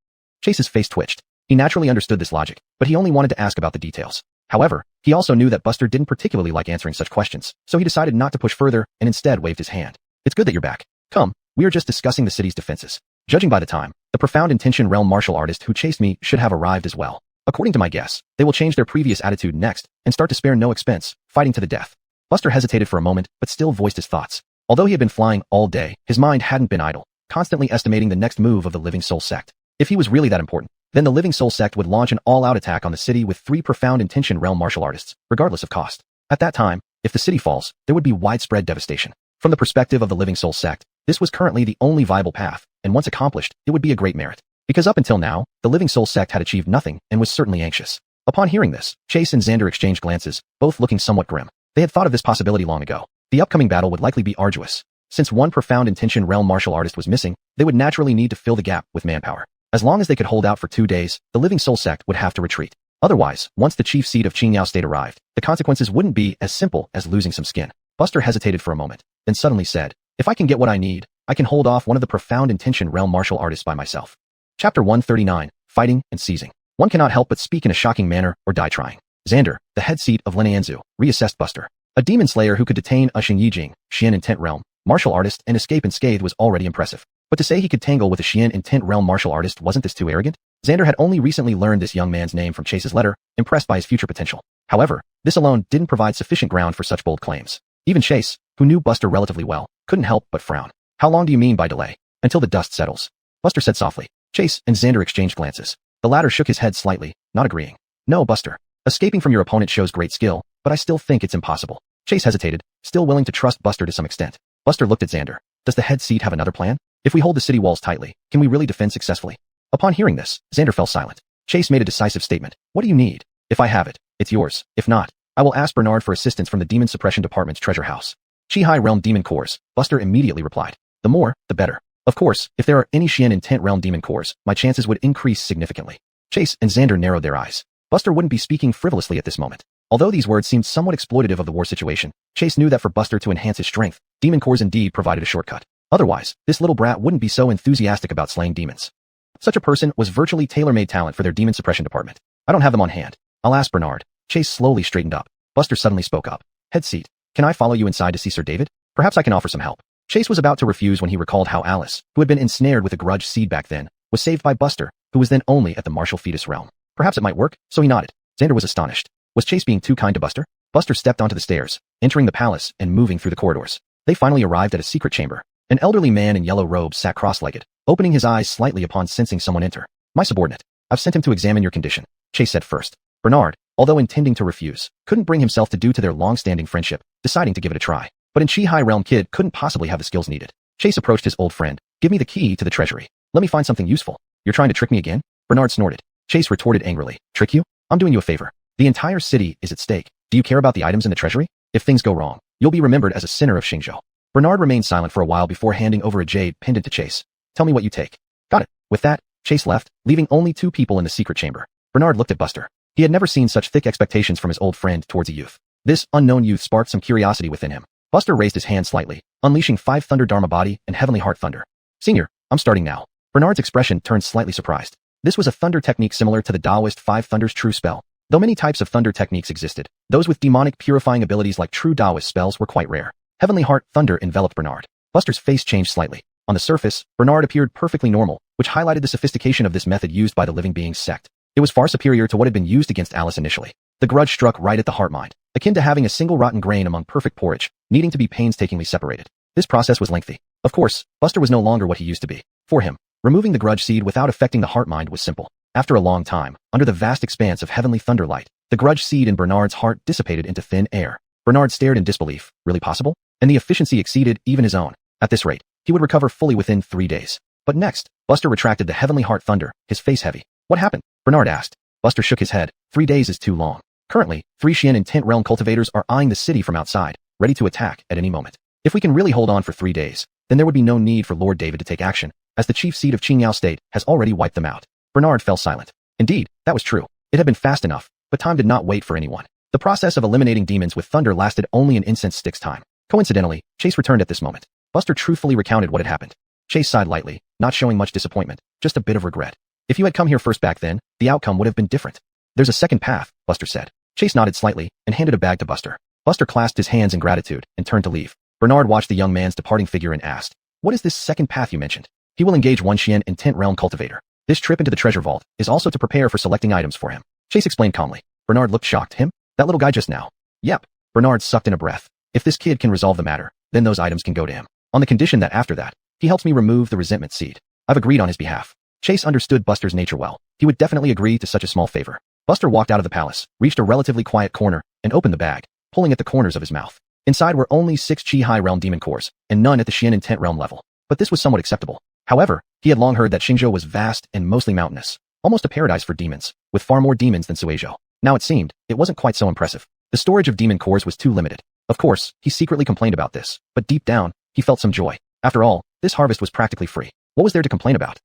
Chase's face twitched. He naturally understood this logic, but he only wanted to ask about the details. However, he also knew that Buster didn't particularly like answering such questions, so he decided not to push further and instead waved his hand. It's good that you're back. Come, we are just discussing the city's defenses. Judging by the time, the profound intention realm martial artist who chased me should have arrived as well. According to my guess, they will change their previous attitude next and start to spare no expense, fighting to the death. Buster hesitated for a moment, but still voiced his thoughts. Although he had been flying all day, his mind hadn't been idle, constantly estimating the next move of the Living Soul sect. If he was really that important, then the Living Soul sect would launch an all-out attack on the city with 3 profound intention realm martial artists, regardless of cost. At that time, if the city falls, there would be widespread devastation. From the perspective of the Living Soul sect, this was currently the only viable path, and once accomplished, it would be a great merit. Because up until now, the Living Soul sect had achieved nothing and was certainly anxious. Upon hearing this, Chase and Xander exchanged glances, both looking somewhat grim. They had thought of this possibility long ago. The upcoming battle would likely be arduous. Since one profound intention realm martial artist was missing, they would naturally need to fill the gap with manpower. As long as they could hold out for 2 days, the Living Soul sect would have to retreat. Otherwise, once the chief seat of Qingyao State arrived, the consequences wouldn't be as simple as losing some skin. Buster hesitated for a moment, then suddenly said, if I can get what I need, I can hold off one of the profound intention realm martial artists by myself. Chapter 139, Fighting and Seizing. One cannot help but speak in a shocking manner or die trying. Xander, the head seat of Lenianzu, reassessed Buster. A demon slayer who could detain a Xin Yijing, Xian intent realm, martial artist and escape unscathed was already impressive. But to say he could tangle with a Xian intent realm martial artist, wasn't this too arrogant? Xander had only recently learned this young man's name from Chase's letter, impressed by his future potential. However, this alone didn't provide sufficient ground for such bold claims. Even Chase, who knew Buster relatively well, couldn't help but frown. How long do you mean by delay? Until the dust settles. Buster said softly. Chase and Xander exchanged glances. The latter shook his head slightly, not agreeing. No, Buster. Escaping from your opponent shows great skill, but I still think it's impossible. Chase hesitated, still willing to trust Buster to some extent. Buster looked at Xander. Does the head seat have another plan? If we hold the city walls tightly, can we really defend successfully? Upon hearing this, Xander fell silent. Chase made a decisive statement. What do you need? If I have it, it's yours. If not, I will ask Bernard for assistance from the Demon Suppression Department's treasure house. Chi-Hai Realm Demon Cores, Buster immediately replied. The more, the better. Of course, if there are any Xian Intent Realm Demon Cores, my chances would increase significantly. Chase and Xander narrowed their eyes. Buster wouldn't be speaking frivolously at this moment. Although these words seemed somewhat exploitative of the war situation, Chase knew that for Buster to enhance his strength, demon cores indeed provided a shortcut. Otherwise, this little brat wouldn't be so enthusiastic about slaying demons. Such a person was virtually tailor-made talent for their demon suppression department. I don't have them on hand. I'll ask Bernard. Chase slowly straightened up. Buster suddenly spoke up. Head seat. Can I follow you inside to see Sir David? Perhaps I can offer some help. Chase was about to refuse when he recalled how Alice, who had been ensnared with a grudge seed back then, was saved by Buster, who was then only at the martial fetus realm. Perhaps it might work, so he nodded. Xander was astonished. Was Chase being too kind to Buster? Buster stepped onto the stairs, entering the palace and moving through the corridors. They finally arrived at a secret chamber. An elderly man in yellow robes sat cross-legged, opening his eyes slightly upon sensing someone enter. My subordinate. I've sent him to examine your condition, Chase said first. Bernard, although intending to refuse, couldn't bring himself to due to their long-standing friendship, deciding to give it a try. But in Chi-High Realm Kid couldn't possibly have the skills needed. Chase approached his old friend. Give me the key to the treasury. Let me find something useful. You're trying to trick me again? Bernard snorted. Chase retorted angrily. Trick you? I'm doing you a favor. The entire city is at stake. Do you care about the items in the treasury? If things go wrong, you'll be remembered as a sinner of Xingzhou. Bernard remained silent for a while before handing over a jade pendant to Chase. Tell me what you take. Got it. With that, Chase left, leaving only 2 people in the secret chamber. Bernard looked at Buster. He had never seen such thick expectations from his old friend towards a youth. This unknown youth sparked some curiosity within him. Buster raised his hand slightly, unleashing 5 Thunder Dharma Body and Heavenly Heart Thunder. Senior, I'm starting now. Bernard's expression turned slightly surprised. This was a thunder technique similar to the Taoist 5 Thunders True spell. Though many types of thunder techniques existed, those with demonic purifying abilities like true Taoist spells were quite rare. Heavenly Heart Thunder enveloped Bernard. Buster's face changed slightly. On the surface, Bernard appeared perfectly normal, which highlighted the sophistication of this method used by the Living Beings sect. It was far superior to what had been used against Alice initially. The grudge struck right at the heart mind, akin to having a single rotten grain among perfect porridge, needing to be painstakingly separated. This process was lengthy. Of course, Buster was no longer what he used to be. For him, removing the grudge seed without affecting the heart mind was simple. After a long time, under the vast expanse of heavenly thunder light, the grudge seed in Bernard's heart dissipated into thin air. Bernard stared in disbelief. Really possible? And the efficiency exceeded even his own. At this rate, he would recover fully within 3 days. But next, Buster retracted the heavenly heart thunder, his face heavy. What happened? Bernard asked. Buster shook his head. 3 days is too long. Currently, 3 Xian and Tent Realm cultivators are eyeing the city from outside, ready to attack at any moment. If we can really hold on for 3 days, then there would be no need for Lord David to take action, as the chief seed of Qingyao State has already wiped them out. Bernard fell silent. Indeed, that was true. It had been fast enough, but time did not wait for anyone. The process of eliminating demons with thunder lasted only an incense stick's time. Coincidentally, Chase returned at this moment. Buster truthfully recounted what had happened. Chase sighed lightly, not showing much disappointment, just a bit of regret. If you had come here first back then, the outcome would have been different. There's a second path, Buster said. Chase nodded slightly and handed a bag to Buster. Buster clasped his hands in gratitude and turned to leave. Bernard watched the young man's departing figure and asked, what is this second path you mentioned? He will engage 1 Xian and Tent Realm cultivator. This trip into the treasure vault is also to prepare for selecting items for him. Chase explained calmly. Bernard looked shocked. Him? That little guy just now? Yep. Bernard sucked in a breath. If this kid can resolve the matter, then those items can go to him. On the condition that after that, he helps me remove the resentment seed. I've agreed on his behalf. Chase understood Buster's nature well. He would definitely agree to such a small favor. Buster walked out of the palace, reached a relatively quiet corner, and opened the bag, pulling at the corners of his mouth. Inside were only 6 Chi-High Realm demon cores, and none at the Xian and Tent Realm level. But this was somewhat acceptable. However, he had long heard that Xingzhou was vast and mostly mountainous, almost a paradise for demons, with far more demons than Suizhou. Now it seemed, it wasn't quite so impressive. The storage of demon cores was too limited. Of course, he secretly complained about this, but deep down, he felt some joy. After all, this harvest was practically free. What was there to complain about?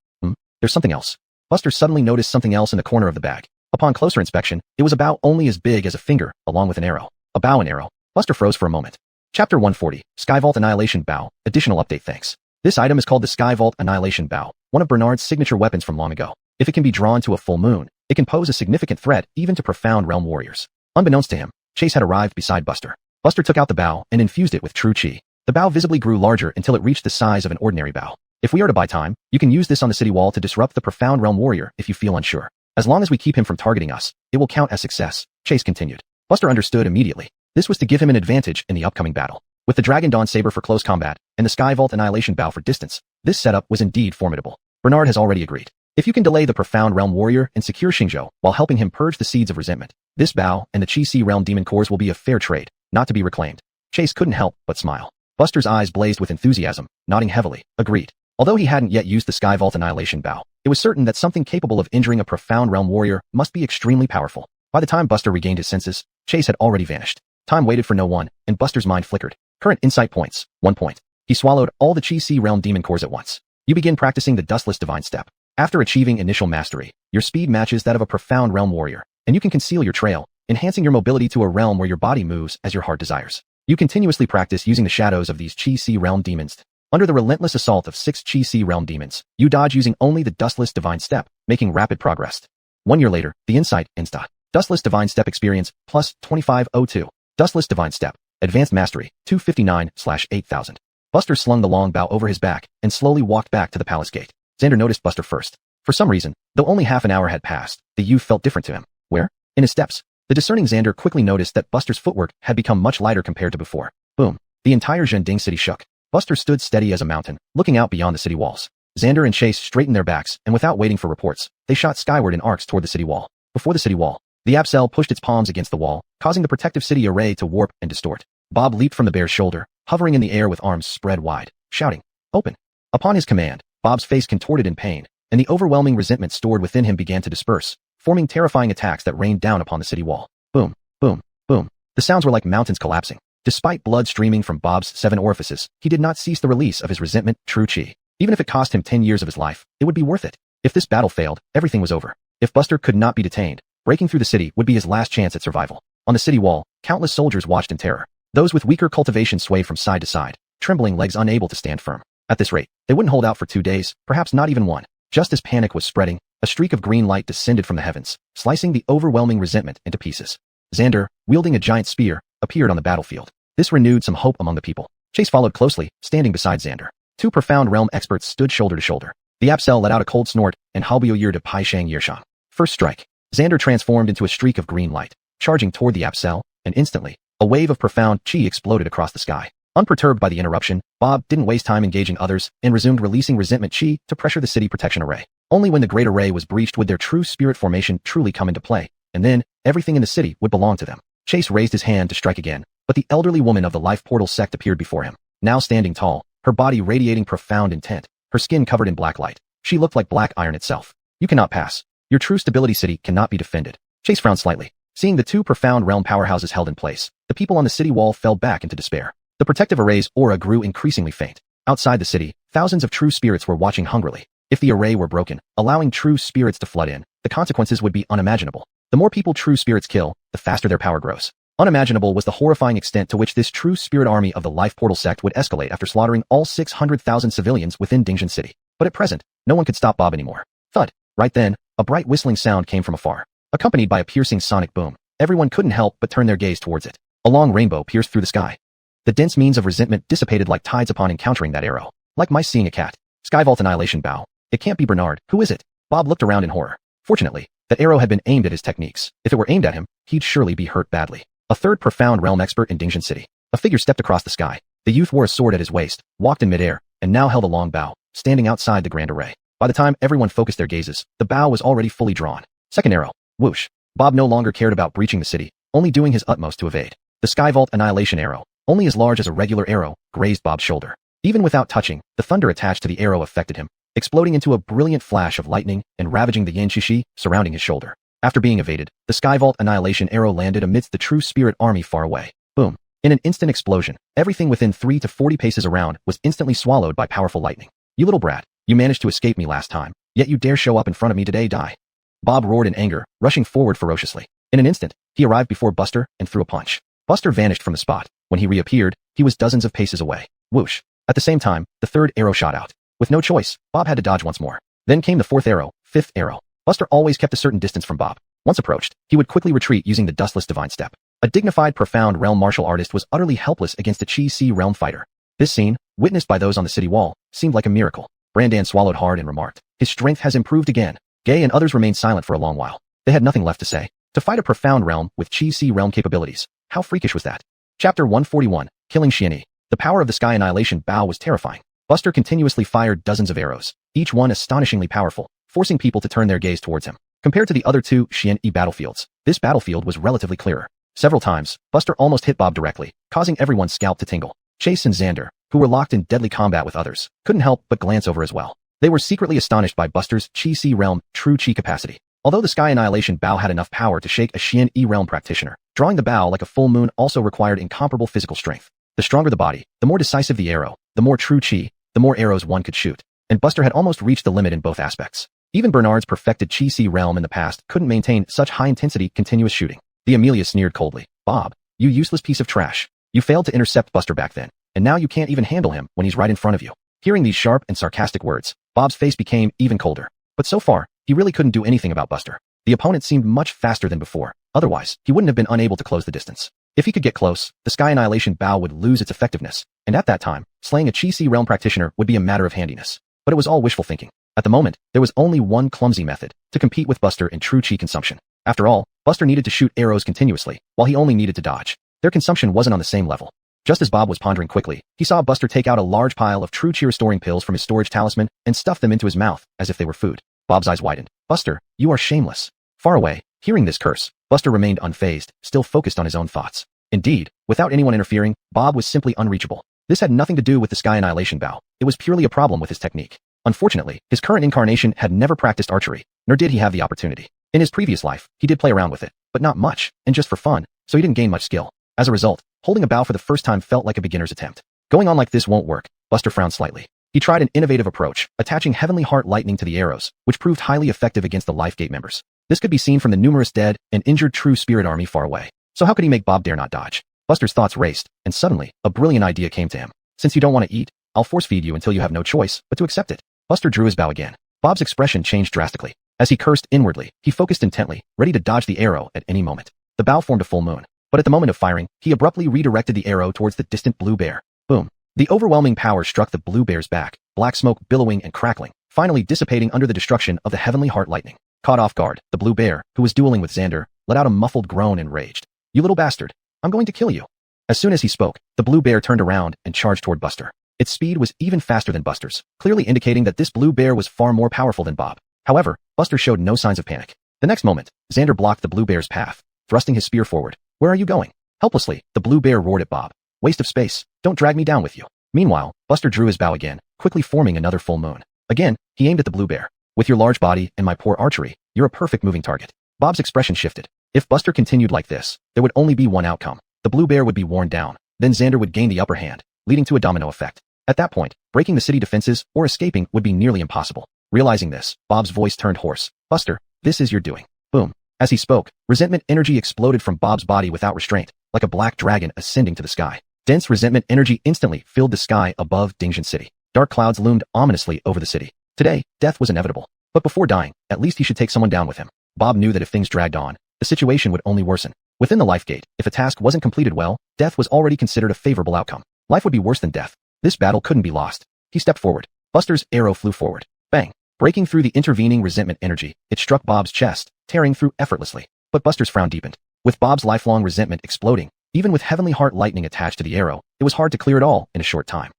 There's something else. Buster suddenly noticed something else in the corner of the bag. Upon closer inspection, it was about only as big as a finger, along with an arrow. A bow and arrow. Buster froze for a moment. Chapter 140, Sky Vault Annihilation Bow. Additional update thanks. This item is called the Sky Vault Annihilation Bow, one of Bernard's signature weapons from long ago. If it can be drawn to a full moon, it can pose a significant threat even to profound realm warriors. Unbeknownst to him, Chase had arrived beside Buster. Buster took out the bow and infused it with true chi. The bow visibly grew larger until it reached the size of an ordinary bow. If we are to buy time, you can use this on the city wall to disrupt the profound realm warrior if you feel unsure. As long as we keep him from targeting us, it will count as success, Chase continued. Buster understood immediately. This was to give him an advantage in the upcoming battle. With the Dragon Dawn Saber for close combat, and the Sky Vault Annihilation Bow for distance, this setup was indeed formidable. Bernard has already agreed. If you can delay the profound realm warrior and secure Xingzhou while helping him purge the seeds of resentment, this bow and the Chi-Si realm demon cores will be a fair trade, not to be reclaimed. Chase couldn't help but smile. Buster's eyes blazed with enthusiasm, nodding heavily, agreed. Although he hadn't yet used the Sky Vault Annihilation Bow, it was certain that something capable of injuring a profound realm warrior must be extremely powerful. By the time Buster regained his senses, Chase had already vanished. Time waited for no one, and Buster's mind flickered. Current insight points, 1 point. He swallowed all the Chi-Si realm demon cores at once. You begin practicing the Dustless Divine Step. After achieving initial mastery, your speed matches that of a profound realm warrior, and you can conceal your trail, enhancing your mobility to a realm where your body moves as your heart desires. You continuously practice using the shadows of these Chi-Si realm demons. Under the relentless assault of 6 Chi-Si realm demons, you dodge using only the Dustless Divine Step, making rapid progress. 1 year later, the Insight Insta. Dustless Divine Step experience, plus 2502. Dustless Divine Step, Advanced Mastery, 259/8000. Buster slung the long bow over his back and slowly walked back to the palace gate. Xander noticed Buster first. For some reason, though only half an hour had passed, the youth felt different to him. Where? In his steps. The discerning Xander quickly noticed that Buster's footwork had become much lighter compared to before. Boom. The entire Zhending city shook. Buster stood steady as a mountain, looking out beyond the city walls. Xander and Chase straightened their backs, and without waiting for reports, they shot skyward in arcs toward the city wall. Before the city wall, the Apcel pushed its palms against the wall, causing the protective city array to warp and distort. Bob leaped from the bear's shoulder, hovering in the air with arms spread wide, shouting, "Open!" Upon his command, Bob's face contorted in pain, and the overwhelming resentment stored within him began to disperse, forming terrifying attacks that rained down upon the city wall. Boom, boom, boom. The sounds were like mountains collapsing. Despite blood streaming from Bob's 7 orifices, he did not cease the release of his resentment, true chi. Even if it cost him 10 years of his life, it would be worth it. If this battle failed, everything was over. If Buster could not be detained, breaking through the city would be his last chance at survival. On the city wall, countless soldiers watched in terror. Those with weaker cultivation swayed from side to side, trembling legs unable to stand firm. At this rate, they wouldn't hold out for 2 days, perhaps not even 1. Just as panic was spreading, a streak of green light descended from the heavens, slicing the overwhelming resentment into pieces. Xander, wielding a giant spear, appeared on the battlefield. This renewed some hope among the people. Chase followed closely, standing beside Xander. 2 profound realm experts stood shoulder to shoulder. The Apcel let out a cold snort, and Halbio Yir de Pai Shang Yirshang. First strike. Xander transformed into a streak of green light, charging toward the Apcel, and instantly, a wave of profound chi exploded across the sky. Unperturbed by the interruption, Bob didn't waste time engaging others and resumed releasing resentment chi to pressure the city protection array. Only when the great array was breached would their true spirit formation truly come into play, and then, everything in the city would belong to them. Chase raised his hand to strike again, but the elderly woman of the life portal sect appeared before him. Now standing tall, her body radiating profound intent, her skin covered in black light. She looked like black iron itself. You cannot pass. Your true stability city cannot be defended. Chase frowned slightly. Seeing the 2 profound realm powerhouses held in place, the people on the city wall fell back into despair. The protective array's aura grew increasingly faint. Outside the city, thousands of true spirits were watching hungrily. If the array were broken, allowing true spirits to flood in, the consequences would be unimaginable. The more people true spirits kill, the faster their power grows. Unimaginable was the horrifying extent to which this true spirit army of the life portal sect would escalate after slaughtering all 600,000 civilians within Dingjin City. But at present, no one could stop Bob anymore. Thud. Right then, a bright whistling sound came from afar, accompanied by a piercing sonic boom. Everyone couldn't help but turn their gaze towards it. A long rainbow pierced through the sky. The dense means of resentment dissipated like tides upon encountering that arrow. Like mice seeing a cat. Skyvault Annihilation Bow. It can't be Bernard. Who is it? Bob looked around in horror. Fortunately, that arrow had been aimed at his techniques. If it were aimed at him, he'd surely be hurt badly. A 3rd profound realm expert in Dingjin City. A figure stepped across the sky. The youth wore a sword at his waist, walked in midair, and now held a long bow, standing outside the grand array. By the time everyone focused their gazes, the bow was already fully drawn. Second arrow. Whoosh. Bob no longer cared about breaching the city, only doing his utmost to evade. The Skyvault Annihilation arrow, only as large as a regular arrow, grazed Bob's shoulder. Even without touching, the thunder attached to the arrow affected him, exploding into a brilliant flash of lightning and ravaging the yin shishi surrounding his shoulder. After being evaded, the Skyvault Annihilation arrow landed amidst the true spirit army far away. Boom. In an instant explosion, everything within 3 to 40 paces around was instantly swallowed by powerful lightning. You little brat, you managed to escape me last time, yet you dare show up in front of me today, die. Bob roared in anger, rushing forward ferociously. In an instant, he arrived before Buster and threw a punch. Buster vanished from the spot. When he reappeared, he was dozens of paces away. Whoosh. At the same time, the 3rd arrow shot out. With no choice, Bob had to dodge once more. Then came the 4th arrow, 5th arrow. Buster always kept a certain distance from Bob. Once approached, he would quickly retreat using the Dustless Divine Step. A dignified, profound realm martial artist was utterly helpless against a Chi-Si realm fighter. This scene, witnessed by those on the city wall, seemed like a miracle. Brandan swallowed hard and remarked, "His strength has improved again." Gay and others remained silent for a long while. They had nothing left to say. To fight a profound realm with Chi-Si realm capabilities, how freakish was that? Chapter 141, Killing Xianyi. The power of the Sky Annihilation Bow was terrifying. Buster continuously fired dozens of arrows, each one astonishingly powerful, forcing people to turn their gaze towards him. Compared to the other 2 Xianyi battlefields, this battlefield was relatively clearer. Several times, Buster almost hit Bob directly, causing everyone's scalp to tingle. Chase and Xander, who were locked in deadly combat with others, couldn't help but glance over as well. They were secretly astonished by Buster's Chi-Si realm true chi capacity. Although the Sky Annihilation Bow had enough power to shake a Xianyi realm practitioner, drawing the bow like a full moon also required incomparable physical strength. The stronger the body, the more decisive the arrow, the more true chi, the more arrows one could shoot. And Buster had almost reached the limit in both aspects. Even Bernard's perfected Chi-Si realm in the past couldn't maintain such high-intensity, continuous shooting. The Amelia sneered coldly. Bob, you useless piece of trash. You failed to intercept Buster back then, and now you can't even handle him when he's right in front of you. Hearing these sharp and sarcastic words, Bob's face became even colder. But so far, he really couldn't do anything about Buster. The opponent seemed much faster than before. Otherwise, he wouldn't have been unable to close the distance. If he could get close, the Sky Annihilation Bow would lose its effectiveness, and at that time, slaying a Chi-Si realm practitioner would be a matter of handiness. But it was all wishful thinking. At the moment, there was only one clumsy method to compete with Buster in true Chi consumption. After all, Buster needed to shoot arrows continuously, while he only needed to dodge. Their consumption wasn't on the same level. Just as Bob was pondering quickly, he saw Buster take out a large pile of true Chi restoring pills from his storage talisman and stuff them into his mouth as if they were food. Bob's eyes widened. Buster, you are shameless. Far away, hearing this curse, Buster remained unfazed, still focused on his own thoughts. Indeed, without anyone interfering, Bob was simply unreachable. This had nothing to do with the Sky Annihilation Bow. It was purely a problem with his technique. Unfortunately, his current incarnation had never practiced archery, nor did he have the opportunity. In his previous life, he did play around with it, but not much, and just for fun, so he didn't gain much skill. As a result, holding a bow for the first time felt like a beginner's attempt. Going on like this won't work. Buster frowned slightly. He tried an innovative approach, attaching Heavenly Heart Lightning to the arrows, which proved highly effective against the Lifegate members. This could be seen from the numerous dead and injured True Spirit army far away. So how could he make Bob dare not dodge? Buster's thoughts raced, and suddenly, a brilliant idea came to him. Since you don't want to eat, I'll force feed you until you have no choice but to accept it. Buster drew his bow again. Bob's expression changed drastically. As he cursed inwardly, he focused intently, ready to dodge the arrow at any moment. The bow formed a full moon, but at the moment of firing, he abruptly redirected the arrow towards the distant blue bear. Boom. The overwhelming power struck the blue bear's back, black smoke billowing and crackling, finally dissipating under the destruction of the Heavenly Heart Lightning. Caught off guard, the blue bear, who was dueling with Xander, let out a muffled groan and raged. You little bastard. I'm going to kill you. As soon as he spoke, the blue bear turned around and charged toward Buster. Its speed was even faster than Buster's, clearly indicating that this blue bear was far more powerful than Bob. However, Buster showed no signs of panic. The next moment, Xander blocked the blue bear's path, thrusting his spear forward. Where are you going? Helplessly, the blue bear roared at Bob. Waste of space. Don't drag me down with you. Meanwhile, Buster drew his bow again, quickly forming another full moon. Again, he aimed at the blue bear. With your large body and my poor archery, you're a perfect moving target. Bob's expression shifted. If Buster continued like this, there would only be one outcome. The blue bear would be worn down. Then Xander would gain the upper hand, leading to a domino effect. At that point, breaking the city defenses or escaping would be nearly impossible. Realizing this, Bob's voice turned hoarse. Buster, this is your doing. Boom. As he spoke, resentment energy exploded from Bob's body without restraint, like a black dragon ascending to the sky. Dense resentment energy instantly filled the sky above Dingjin City. Dark clouds loomed ominously over the city. Today, death was inevitable. But before dying, at least he should take someone down with him. Bob knew that if things dragged on, the situation would only worsen. Within the Lifegate, if a task wasn't completed well, death was already considered a favorable outcome. Life would be worse than death. This battle couldn't be lost. He stepped forward. Buster's arrow flew forward. Bang! Breaking through the intervening resentment energy, it struck Bob's chest, tearing through effortlessly. But Buster's frown deepened. With Bob's lifelong resentment exploding, even with Heavenly Heart Lightning attached to the arrow, it was hard to clear it all in a short time.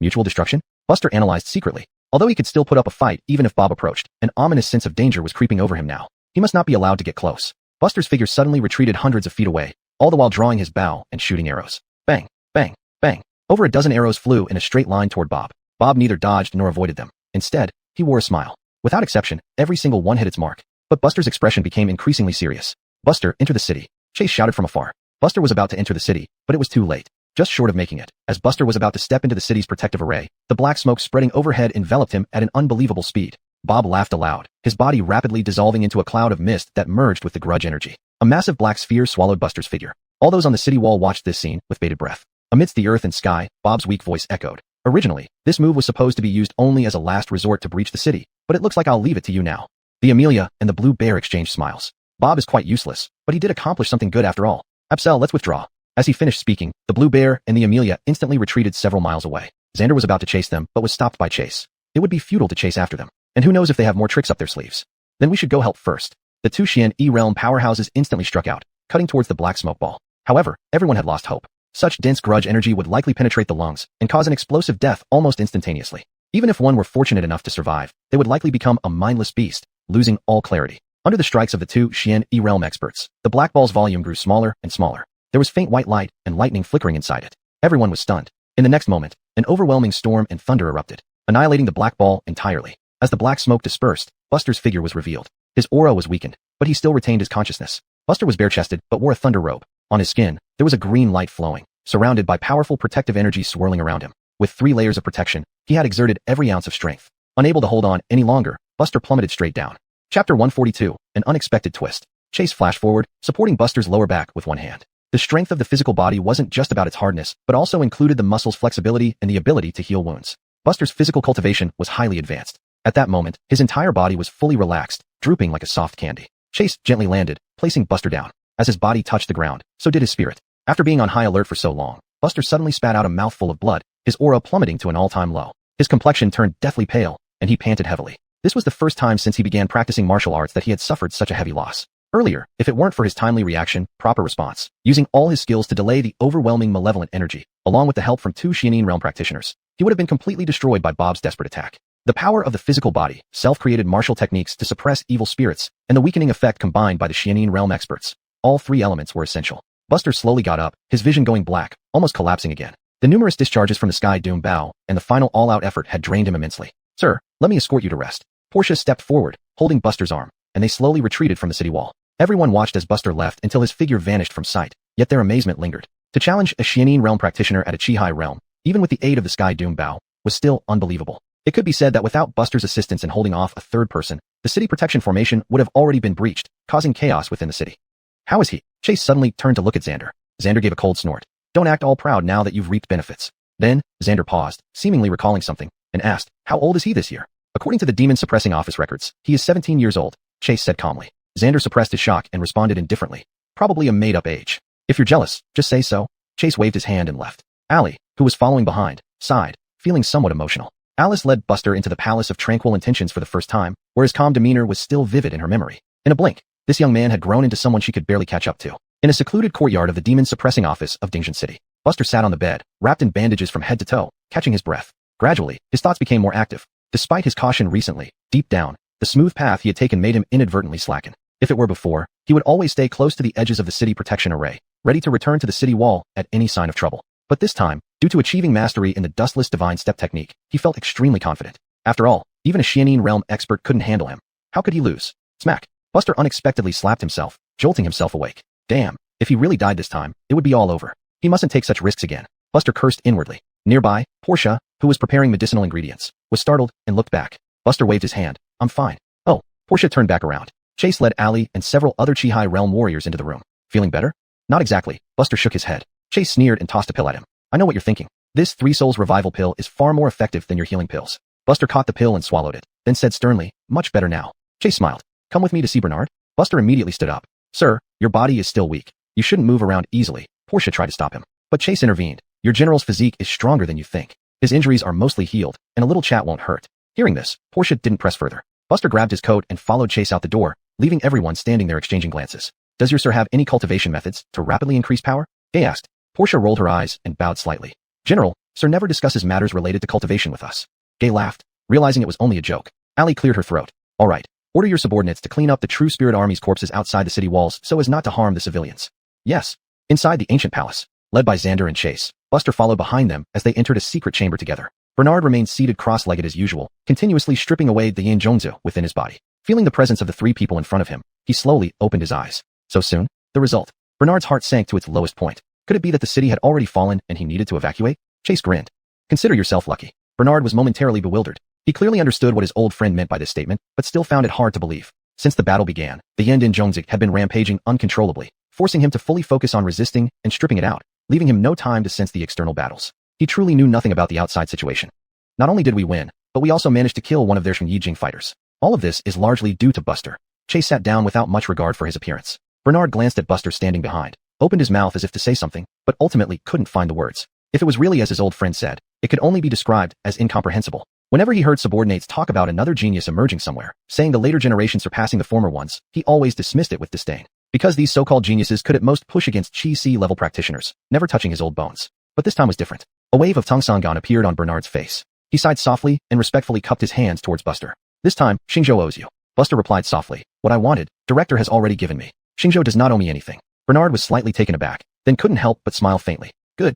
Mutual destruction? Buster analyzed secretly. Although he could still put up a fight even if Bob approached, an ominous sense of danger was creeping over him now. He must not be allowed to get close. Buster's figure suddenly retreated hundreds of feet away, all the while drawing his bow and shooting arrows. Bang, bang, bang. Over a dozen arrows flew in a straight line toward Bob. Bob neither dodged nor avoided them. Instead, he wore a smile. Without exception, every single one hit its mark. But Buster's expression became increasingly serious. Buster, enter the city. Chase shouted from afar. Buster was about to enter the city, but it was too late. Just short of making it, as Buster was about to step into the city's protective array, the black smoke spreading overhead enveloped him at an unbelievable speed. Bob laughed aloud, his body rapidly dissolving into a cloud of mist that merged with the grudge energy. A massive black sphere swallowed Buster's figure. All those on the city wall watched this scene with bated breath. Amidst the earth and sky, Bob's weak voice echoed. Originally, this move was supposed to be used only as a last resort to breach the city, but it looks like I'll leave it to you now. The Amelia and the blue bear exchanged smiles. Bob is quite useless, but he did accomplish something good after all. Absel, let's withdraw. As he finished speaking, the blue bear and the Amelia instantly retreated several miles away. Xander was about to chase them, but was stopped by Chase. It would be futile to chase after them, and who knows if they have more tricks up their sleeves. Then we should go help first. The two Xian E-realm powerhouses instantly struck out, cutting towards the black smoke ball. However, everyone had lost hope. Such dense grudge energy would likely penetrate the lungs and cause an explosive death almost instantaneously. Even if one were fortunate enough to survive, they would likely become a mindless beast, losing all clarity. Under the strikes of the two Xian E-realm experts, the black ball's volume grew smaller and smaller. There was faint white light and lightning flickering inside it. Everyone was stunned. In the next moment, an overwhelming storm and thunder erupted, annihilating the black ball entirely. As the black smoke dispersed, Buster's figure was revealed. His aura was weakened, but he still retained his consciousness. Buster was bare-chested but wore a thunder robe. On his skin, there was a green light flowing, surrounded by powerful protective energy swirling around him. With 3 layers of protection, he had exerted every ounce of strength. Unable to hold on any longer, Buster plummeted straight down. Chapter 142, An Unexpected Twist. Chase flashed forward, supporting Buster's lower back with one hand. The strength of the physical body wasn't just about its hardness, but also included the muscle's flexibility and the ability to heal wounds. Buster's physical cultivation was highly advanced. At that moment, his entire body was fully relaxed, drooping like a soft candy. Chase gently landed, placing Buster down. As his body touched the ground, so did his spirit. After being on high alert for so long, Buster suddenly spat out a mouthful of blood, his aura plummeting to an all-time low. His complexion turned deathly pale, and he panted heavily. This was the first time since he began practicing martial arts that he had suffered such a heavy loss. Earlier, if it weren't for his timely reaction, proper response, using all his skills to delay the overwhelming malevolent energy, along with the help from 2 Xianin realm practitioners, he would have been completely destroyed by Bob's desperate attack. The power of the physical body, self-created martial techniques to suppress evil spirits, and the weakening effect combined by the Xianin realm experts. All 3 elements were essential. Buster slowly got up, his vision going black, almost collapsing again. The numerous discharges from the Sky Doom bow and the final all-out effort had drained him immensely. Sir, let me escort you to rest. Portia stepped forward, holding Buster's arm, and they slowly retreated from the city wall. Everyone watched as Buster left until his figure vanished from sight, yet their amazement lingered. To challenge a Xianin realm practitioner at a Chi-Hai realm, even with the aid of the Sky Doom bow, was still unbelievable. It could be said that without Buster's assistance in holding off a third person, the city protection formation would have already been breached, causing chaos within the city. How is he? Chase suddenly turned to look at Xander. Xander gave a cold snort. Don't act all proud now that you've reaped benefits. Then, Xander paused, seemingly recalling something, and asked, how old is he this year? According to the demon suppressing office records, he is 17 years old, Chase said calmly. Xander suppressed his shock and responded indifferently. Probably a made-up age. If you're jealous, just say so. Chase waved his hand and left. Allie, who was following behind, sighed, feeling somewhat emotional. Alice led Buster into the Palace of Tranquil Intentions for the first time, where his calm demeanor was still vivid in her memory. In a blink, this young man had grown into someone she could barely catch up to. In a secluded courtyard of the demon suppressing office of Dingjin City, Buster sat on the bed, wrapped in bandages from head to toe, catching his breath. Gradually, his thoughts became more active. Despite his caution recently, deep down, the smooth path he had taken made him inadvertently slacken. If it were before, he would always stay close to the edges of the city protection array, ready to return to the city wall at any sign of trouble. But this time, due to achieving mastery in the dustless divine step technique, he felt extremely confident. After all, even a Xianin realm expert couldn't handle him. How could he lose? Smack! Buster unexpectedly slapped himself, jolting himself awake. Damn, if he really died this time, it would be all over. He mustn't take such risks again. Buster cursed inwardly. Nearby, Portia, who was preparing medicinal ingredients, was startled and looked back. Buster waved his hand. I'm fine. Oh, Portia turned back around. Chase led Allie and several other Chi-Hai realm warriors into the room. Feeling better? Not exactly. Buster shook his head. Chase sneered and tossed a pill at him. I know what you're thinking. This 3 Souls revival pill is far more effective than your healing pills. Buster caught the pill and swallowed it, then said sternly, much better now. Chase smiled. Come with me to see Bernard? Buster immediately stood up. Sir, your body is still weak. You shouldn't move around easily. Portia tried to stop him. But Chase intervened. Your general's physique is stronger than you think. His injuries are mostly healed, and a little chat won't hurt. Hearing this, Portia didn't press further. Buster grabbed his coat and followed Chase out the door, leaving everyone standing there exchanging glances. Does your sir have any cultivation methods to rapidly increase power? Gay asked. Portia rolled her eyes and bowed slightly. General, sir never discusses matters related to cultivation with us. Gay laughed, realizing it was only a joke. Allie cleared her throat. All right. Order your subordinates to clean up the True Spirit Army's corpses outside the city walls so as not to harm the civilians. Yes. Inside the ancient palace, led by Xander and Chase, Buster followed behind them as they entered a secret chamber together. Bernard remained seated cross-legged as usual, continuously stripping away the yin zhongzi within his body. Feeling the presence of the 3 people in front of him, he slowly opened his eyes. So soon? The result. Bernard's heart sank to its lowest point. Could it be that the city had already fallen and he needed to evacuate? Chase grinned. Consider yourself lucky. Bernard was momentarily bewildered. He clearly understood what his old friend meant by this statement, but still found it hard to believe. Since the battle began, the Yin Zhongzi had been rampaging uncontrollably, forcing him to fully focus on resisting and stripping it out, leaving him no time to sense the external battles. He truly knew nothing about the outside situation. Not only did we win, but we also managed to kill one of their Shen Yijing fighters. All of this is largely due to Buster. Chase sat down without much regard for his appearance. Bernard glanced at Buster standing behind, opened his mouth as if to say something, but ultimately couldn't find the words. If it was really as his old friend said, it could only be described as incomprehensible. Whenever he heard subordinates talk about another genius emerging somewhere, saying the later generation surpassing the former ones, he always dismissed it with disdain. Because these so-called geniuses could at most push against Chi-C level practitioners, never touching his old bones. But this time was different. A wave of Tongsangan appeared on Bernard's face. He sighed softly and respectfully cupped his hands towards Buster. This time, Xingzhou owes you. Buster replied softly. What I wanted, Director has already given me. Xingzhou does not owe me anything. Bernard was slightly taken aback, then couldn't help but smile faintly. Good.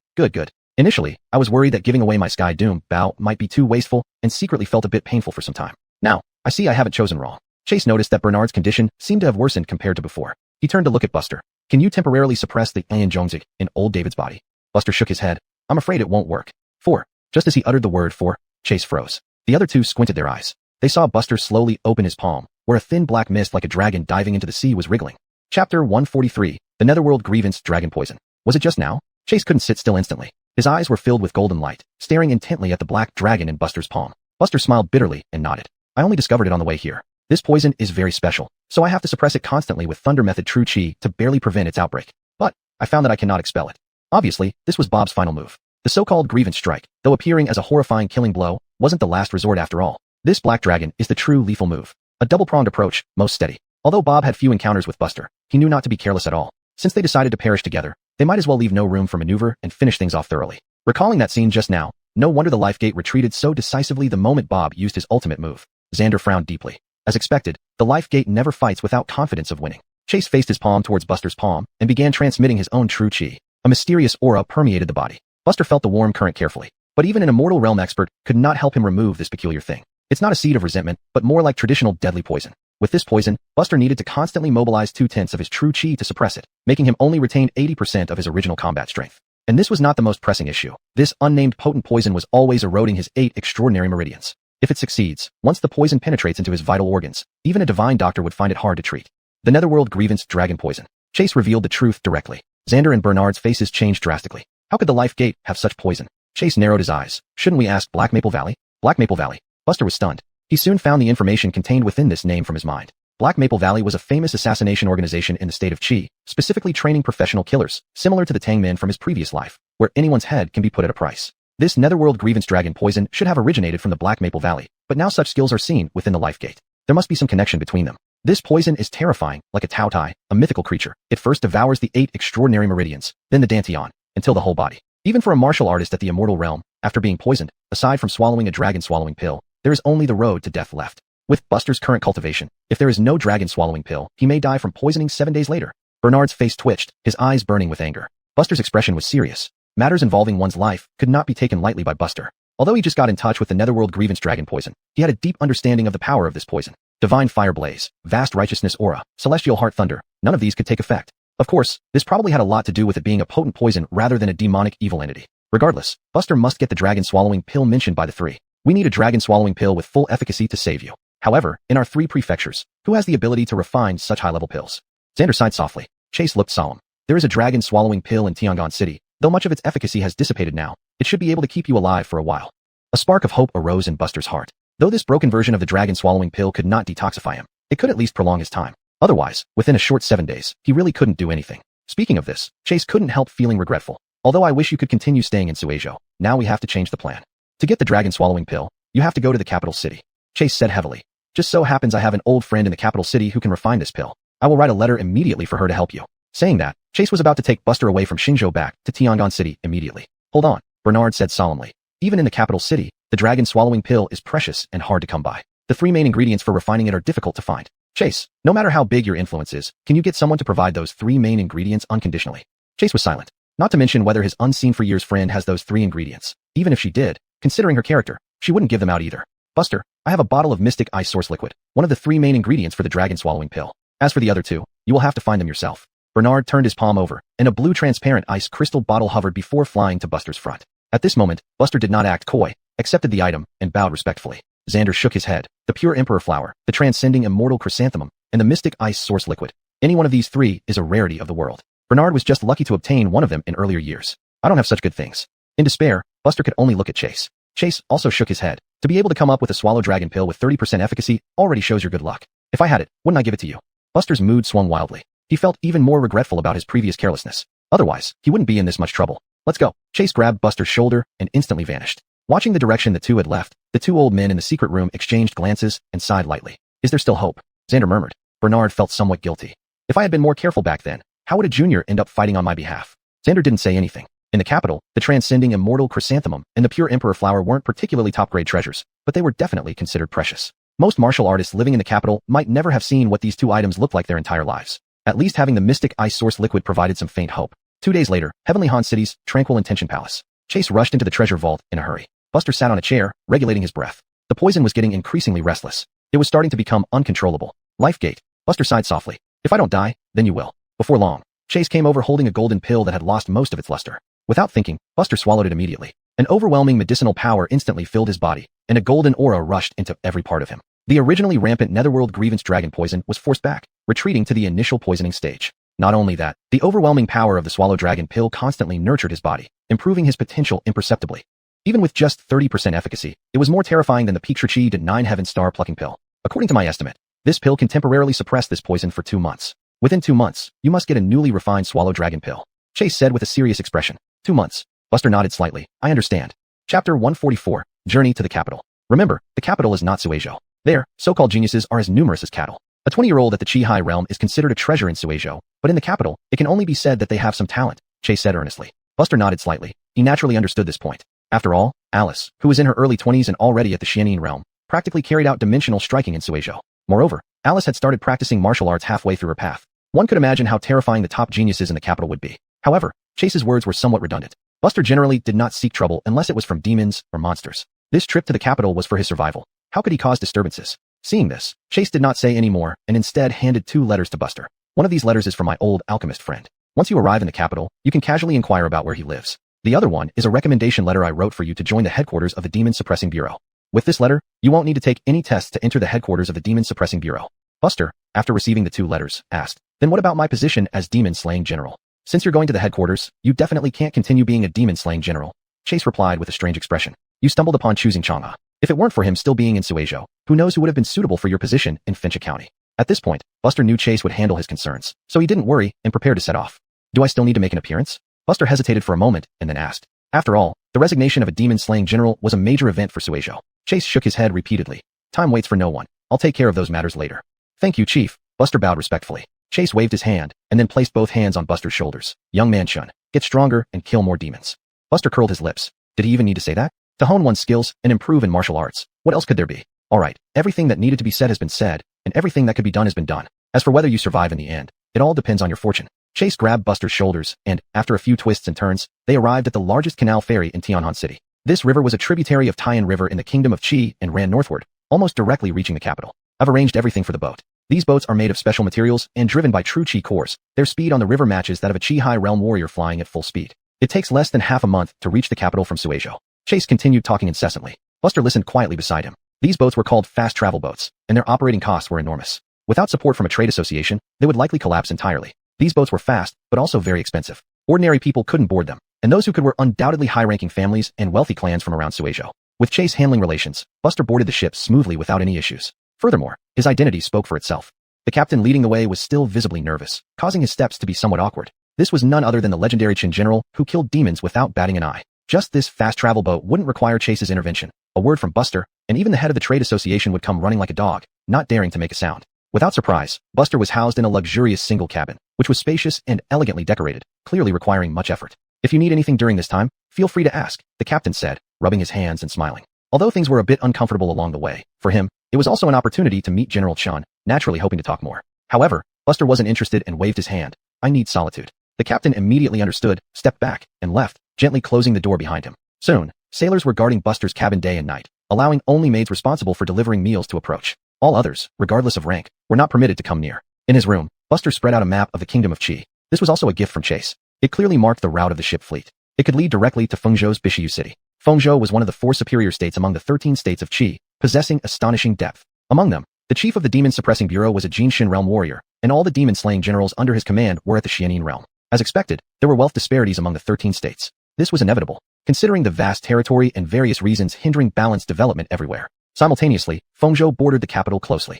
Initially, I was worried that giving away my Sky Doom bow might be too wasteful and secretly felt a bit painful for some time. Now, I see I haven't chosen wrong. Chase noticed that Bernard's condition seemed to have worsened compared to before. He turned to look at Buster. Can you temporarily suppress the Yin Zhongzi in old David's body? Buster shook his head. I'm afraid it won't work. 4. Just as he uttered the word 4, Chase froze. The other 2 squinted their eyes. They saw Buster slowly open his palm, where a thin black mist like a dragon diving into the sea was wriggling. Chapter 143, The Netherworld Grievance Dragon Poison. Was it just now? Chase couldn't sit still instantly. His eyes were filled with golden light, staring intently at the black dragon in Buster's palm. Buster smiled bitterly and nodded. I only discovered it on the way here. This poison is very special, so I have to suppress it constantly with Thunder Method True Chi to barely prevent its outbreak. But I found that I cannot expel it. Obviously, this was Bob's final move. The so-called Grievance Strike, though appearing as a horrifying killing blow, wasn't the last resort after all. This black dragon is the true lethal move. A double-pronged approach, most steady. Although Bob had few encounters with Buster, he knew not to be careless at all. Since they decided to perish together, they might as well leave no room for maneuver and finish things off thoroughly. Recalling that scene just now, no wonder the Life Gate retreated so decisively the moment Bob used his ultimate move. Xander frowned deeply. As expected, the Life Gate never fights without confidence of winning. Chase faced his palm towards Buster's palm and began transmitting his own True Chi. A mysterious aura permeated the body. Buster felt the warm current carefully, but even an Immortal Realm expert could not help him remove this peculiar thing. It's not a seed of resentment, but more like traditional deadly poison. With this poison, Buster needed to constantly mobilize 2/10 of his True Chi to suppress it, making him only retain 80% of his original combat strength. And this was not the most pressing issue. This unnamed potent poison was always eroding his 8 extraordinary meridians. If it succeeds, once the poison penetrates into his vital organs, even a divine doctor would find it hard to treat. The Netherworld Grievance Dragon Poison. Chase revealed the truth directly. Xander and Bernard's faces changed drastically. How could the Life Gate have such poison? Chase narrowed his eyes. Shouldn't we ask Black Maple Valley? Black Maple Valley. Buster was stunned. He soon found the information contained within this name from his mind. Black Maple Valley was a famous assassination organization in the state of Chi, specifically training professional killers, similar to the Tangmen from his previous life, where anyone's head can be put at a price. This Netherworld Grievance Dragon Poison should have originated from the Black Maple Valley, but now such skills are seen within the Life Gate. There must be some connection between them. This poison is terrifying, like a Tao Tai, a mythical creature. It first devours the 8 extraordinary meridians, then the Dantian, until the whole body. Even for a martial artist at the Immortal Realm, after being poisoned, aside from swallowing a dragon-swallowing pill, there is only the road to death left. With Buster's current cultivation, if there is no dragon-swallowing pill, he may die from poisoning 7 days later. Bernard's face twitched, his eyes burning with anger. Buster's expression was serious. Matters involving one's life could not be taken lightly by Buster. Although he just got in touch with the Netherworld Grievance Dragon Poison, he had a deep understanding of the power of this poison. Divine Fire Blaze, Vast Righteousness Aura, Celestial Heart Thunder, none of these could take effect. Of course, this probably had a lot to do with it being a potent poison rather than a demonic evil entity. Regardless, Buster must get the dragon-swallowing pill mentioned by the 3. We need a dragon-swallowing pill with full efficacy to save you. However, in our 3 prefectures, who has the ability to refine such high-level pills? Xander sighed softly. Chase looked solemn. There is a dragon-swallowing pill in Tiangong City. Though much of its efficacy has dissipated now, it should be able to keep you alive for a while. A spark of hope arose in Buster's heart. Though this broken version of the dragon-swallowing pill could not detoxify him, it could at least prolong his time. Otherwise, within a short 7 days, he really couldn't do anything. Speaking of this, Chase couldn't help feeling regretful. Although I wish you could continue staying in Suizhou, now we have to change the plan. To get the dragon-swallowing pill, you have to go to the capital city. Chase said heavily. Just so happens I have an old friend in the capital city who can refine this pill. I will write a letter immediately for her to help you. Saying that, Chase was about to take Buster away from Xinzhou back to Tiangong City immediately. Hold on, Bernard said solemnly. Even in the capital city, the dragon-swallowing pill is precious and hard to come by. The 3 main ingredients for refining it are difficult to find. Chase, no matter how big your influence is, can you get someone to provide those 3 main ingredients unconditionally? Chase was silent. Not to mention whether his unseen-for-years friend has those 3 ingredients. Even if she did, considering her character, she wouldn't give them out either. Buster, I have a bottle of Mystic Ice Source Liquid, one of the 3 main ingredients for the dragon-swallowing pill. As for the other 2, you will have to find them yourself. Bernard turned his palm over, and a blue transparent ice crystal bottle hovered before flying to Buster's front. At this moment, Buster did not act coy, accepted the item, and bowed respectfully. Xander shook his head. The pure Emperor Flower, the transcending immortal chrysanthemum, and the Mystic Ice Source Liquid. Any one of these 3 is a rarity of the world. Bernard was just lucky to obtain one of them in earlier years. I don't have such good things. In despair, Buster could only look at Chase. Chase also shook his head. To be able to come up with a swallow dragon pill with 30% efficacy already shows your good luck. If I had it, wouldn't I give it to you? Buster's mood swung wildly. He felt even more regretful about his previous carelessness. Otherwise, he wouldn't be in this much trouble. Let's go. Chase grabbed Buster's shoulder and instantly vanished. Watching the direction the 2 had left, the 2 old men in the secret room exchanged glances and sighed lightly. Is there still hope? Xander murmured. Bernard felt somewhat guilty. If I had been more careful back then, how would a junior end up fighting on my behalf? Xander didn't say anything. In the capital, the transcending immortal chrysanthemum and the pure Emperor Flower weren't particularly top-grade treasures, but they were definitely considered precious. Most martial artists living in the capital might never have seen what these 2 items looked like their entire lives. At least having the Mystic Ice Source Liquid provided some faint hope. 2 days later, Heavenly Han City's Tranquil Intention Palace. Chase rushed into the treasure vault in a hurry. Buster sat on a chair, regulating his breath. The poison was getting increasingly restless. It was starting to become uncontrollable. Life Gate. Buster sighed softly. If I don't die, then you will. Before long, Chase came over holding a golden pill that had lost most of its luster. Without thinking, Buster swallowed it immediately. An overwhelming medicinal power instantly filled his body, and a golden aura rushed into every part of him. The originally rampant netherworld grievance dragon poison was forced back, retreating to the initial poisoning stage. Not only that, the overwhelming power of the swallow dragon pill constantly nurtured his body, improving his potential imperceptibly. Even with just 30% efficacy, it was more terrifying than the Peak 9 Heaven Star plucking pill. According to my estimate, this pill can temporarily suppress this poison for 2 months. Within 2 months, you must get a newly refined swallow dragon pill, Chase said with a serious expression. 2 months. Buster nodded slightly. I understand. Chapter 144, Journey to the Capital. Remember, the capital is not Suizhou. There, so-called geniuses are as numerous as cattle. A 20-year-old at the Qi realm is considered a treasure in Suizhou, but in the capital, it can only be said that they have some talent, Chase said earnestly. Buster nodded slightly. He naturally understood this point. After all, Alice, who was in her early 20s and already at the Xianin realm, practically carried out dimensional striking in Suizhou. Moreover, Alice had started practicing martial arts halfway through her path. One could imagine how terrifying the top geniuses in the capital would be. However, Chase's words were somewhat redundant. Buster generally did not seek trouble unless it was from demons or monsters. This trip to the capital was for his survival. How could he cause disturbances? Seeing this, Chase did not say any more and instead handed 2 letters to Buster. One of these letters is from my old alchemist friend. Once you arrive in the capital, you can casually inquire about where he lives. The other one is a recommendation letter I wrote for you to join the headquarters of the Demon Suppressing Bureau. With this letter, you won't need to take any tests to enter the headquarters of the Demon Suppressing Bureau. Buster, after receiving the 2 letters, asked, then what about my position as Demon Slaying General? Since you're going to the headquarters, you definitely can't continue being a Demon Slaying General. Chase replied with a strange expression. You stumbled upon choosing Chang'e. If it weren't for him still being in Suizhou, who knows who would have been suitable for your position in Fincha County. At this point, Buster knew Chase would handle his concerns, so he didn't worry and prepared to set off. Do I still need to make an appearance? Buster hesitated for a moment and then asked. After all, the resignation of a demon-slaying general was a major event for Suizhou. Chase shook his head repeatedly. Time waits for no one. I'll take care of those matters later. Thank you, Chief. Buster bowed respectfully. Chase waved his hand and then placed both hands on Buster's shoulders. Young man Shun, get stronger and kill more demons. Buster curled his lips. Did he even need to say that? To hone one's skills and improve in martial arts. What else could there be? Alright, everything that needed to be said has been said, and everything that could be done has been done. As for whether you survive in the end, it all depends on your fortune. Chase grabbed Buster's shoulders, and, after a few twists and turns, they arrived at the largest canal ferry in Tianhan City. This river was a tributary of Tian River in the Kingdom of Qi and ran northward, almost directly reaching the capital. I've arranged everything for the boat. These boats are made of special materials and driven by true Qi cores. Their speed on the river matches that of a Qi High Realm warrior flying at full speed. It takes less than half a month to reach the capital from Suizhou. Chase continued talking incessantly. Buster listened quietly beside him. These boats were called fast travel boats, and their operating costs were enormous. Without support from a trade association, they would likely collapse entirely. These boats were fast, but also very expensive. Ordinary people couldn't board them, and those who could were undoubtedly high-ranking families and wealthy clans from around Suizhou. With Chase handling relations, Buster boarded the ship smoothly without any issues. Furthermore, his identity spoke for itself. The captain leading the way was still visibly nervous, causing his steps to be somewhat awkward. This was none other than the legendary Qin general who killed demons without batting an eye. Just this fast travel boat wouldn't require Chase's intervention. A word from Buster, and even the head of the trade association would come running like a dog, not daring to make a sound. Without surprise, Buster was housed in a luxurious single cabin, which was spacious and elegantly decorated, clearly requiring much effort. If you need anything during this time, feel free to ask, the captain said, rubbing his hands and smiling. Although things were a bit uncomfortable along the way, for him, it was also an opportunity to meet General Chun, naturally hoping to talk more. However, Buster wasn't interested and waved his hand. I need solitude. The captain immediately understood, stepped back, and left, gently closing the door behind him. Soon, sailors were guarding Buster's cabin day and night, allowing only maids responsible for delivering meals to approach. All others, regardless of rank, were not permitted to come near. In his room, Buster spread out a map of the Kingdom of Qi. This was also a gift from Chase. It clearly marked the route of the ship fleet. It could lead directly to Fengzhou's Bishiyu city. Fengzhou was one of the 4 superior states among the 13 states of Qi, possessing astonishing depth. Among them, the chief of the Demon Suppressing Bureau was a Jinshin realm warrior, and all the demon-slaying generals under his command were at the Xianin realm. As expected, there were wealth disparities among the 13 states. This was inevitable, considering the vast territory and various reasons hindering balanced development everywhere. Simultaneously, Fengzhou bordered the capital closely.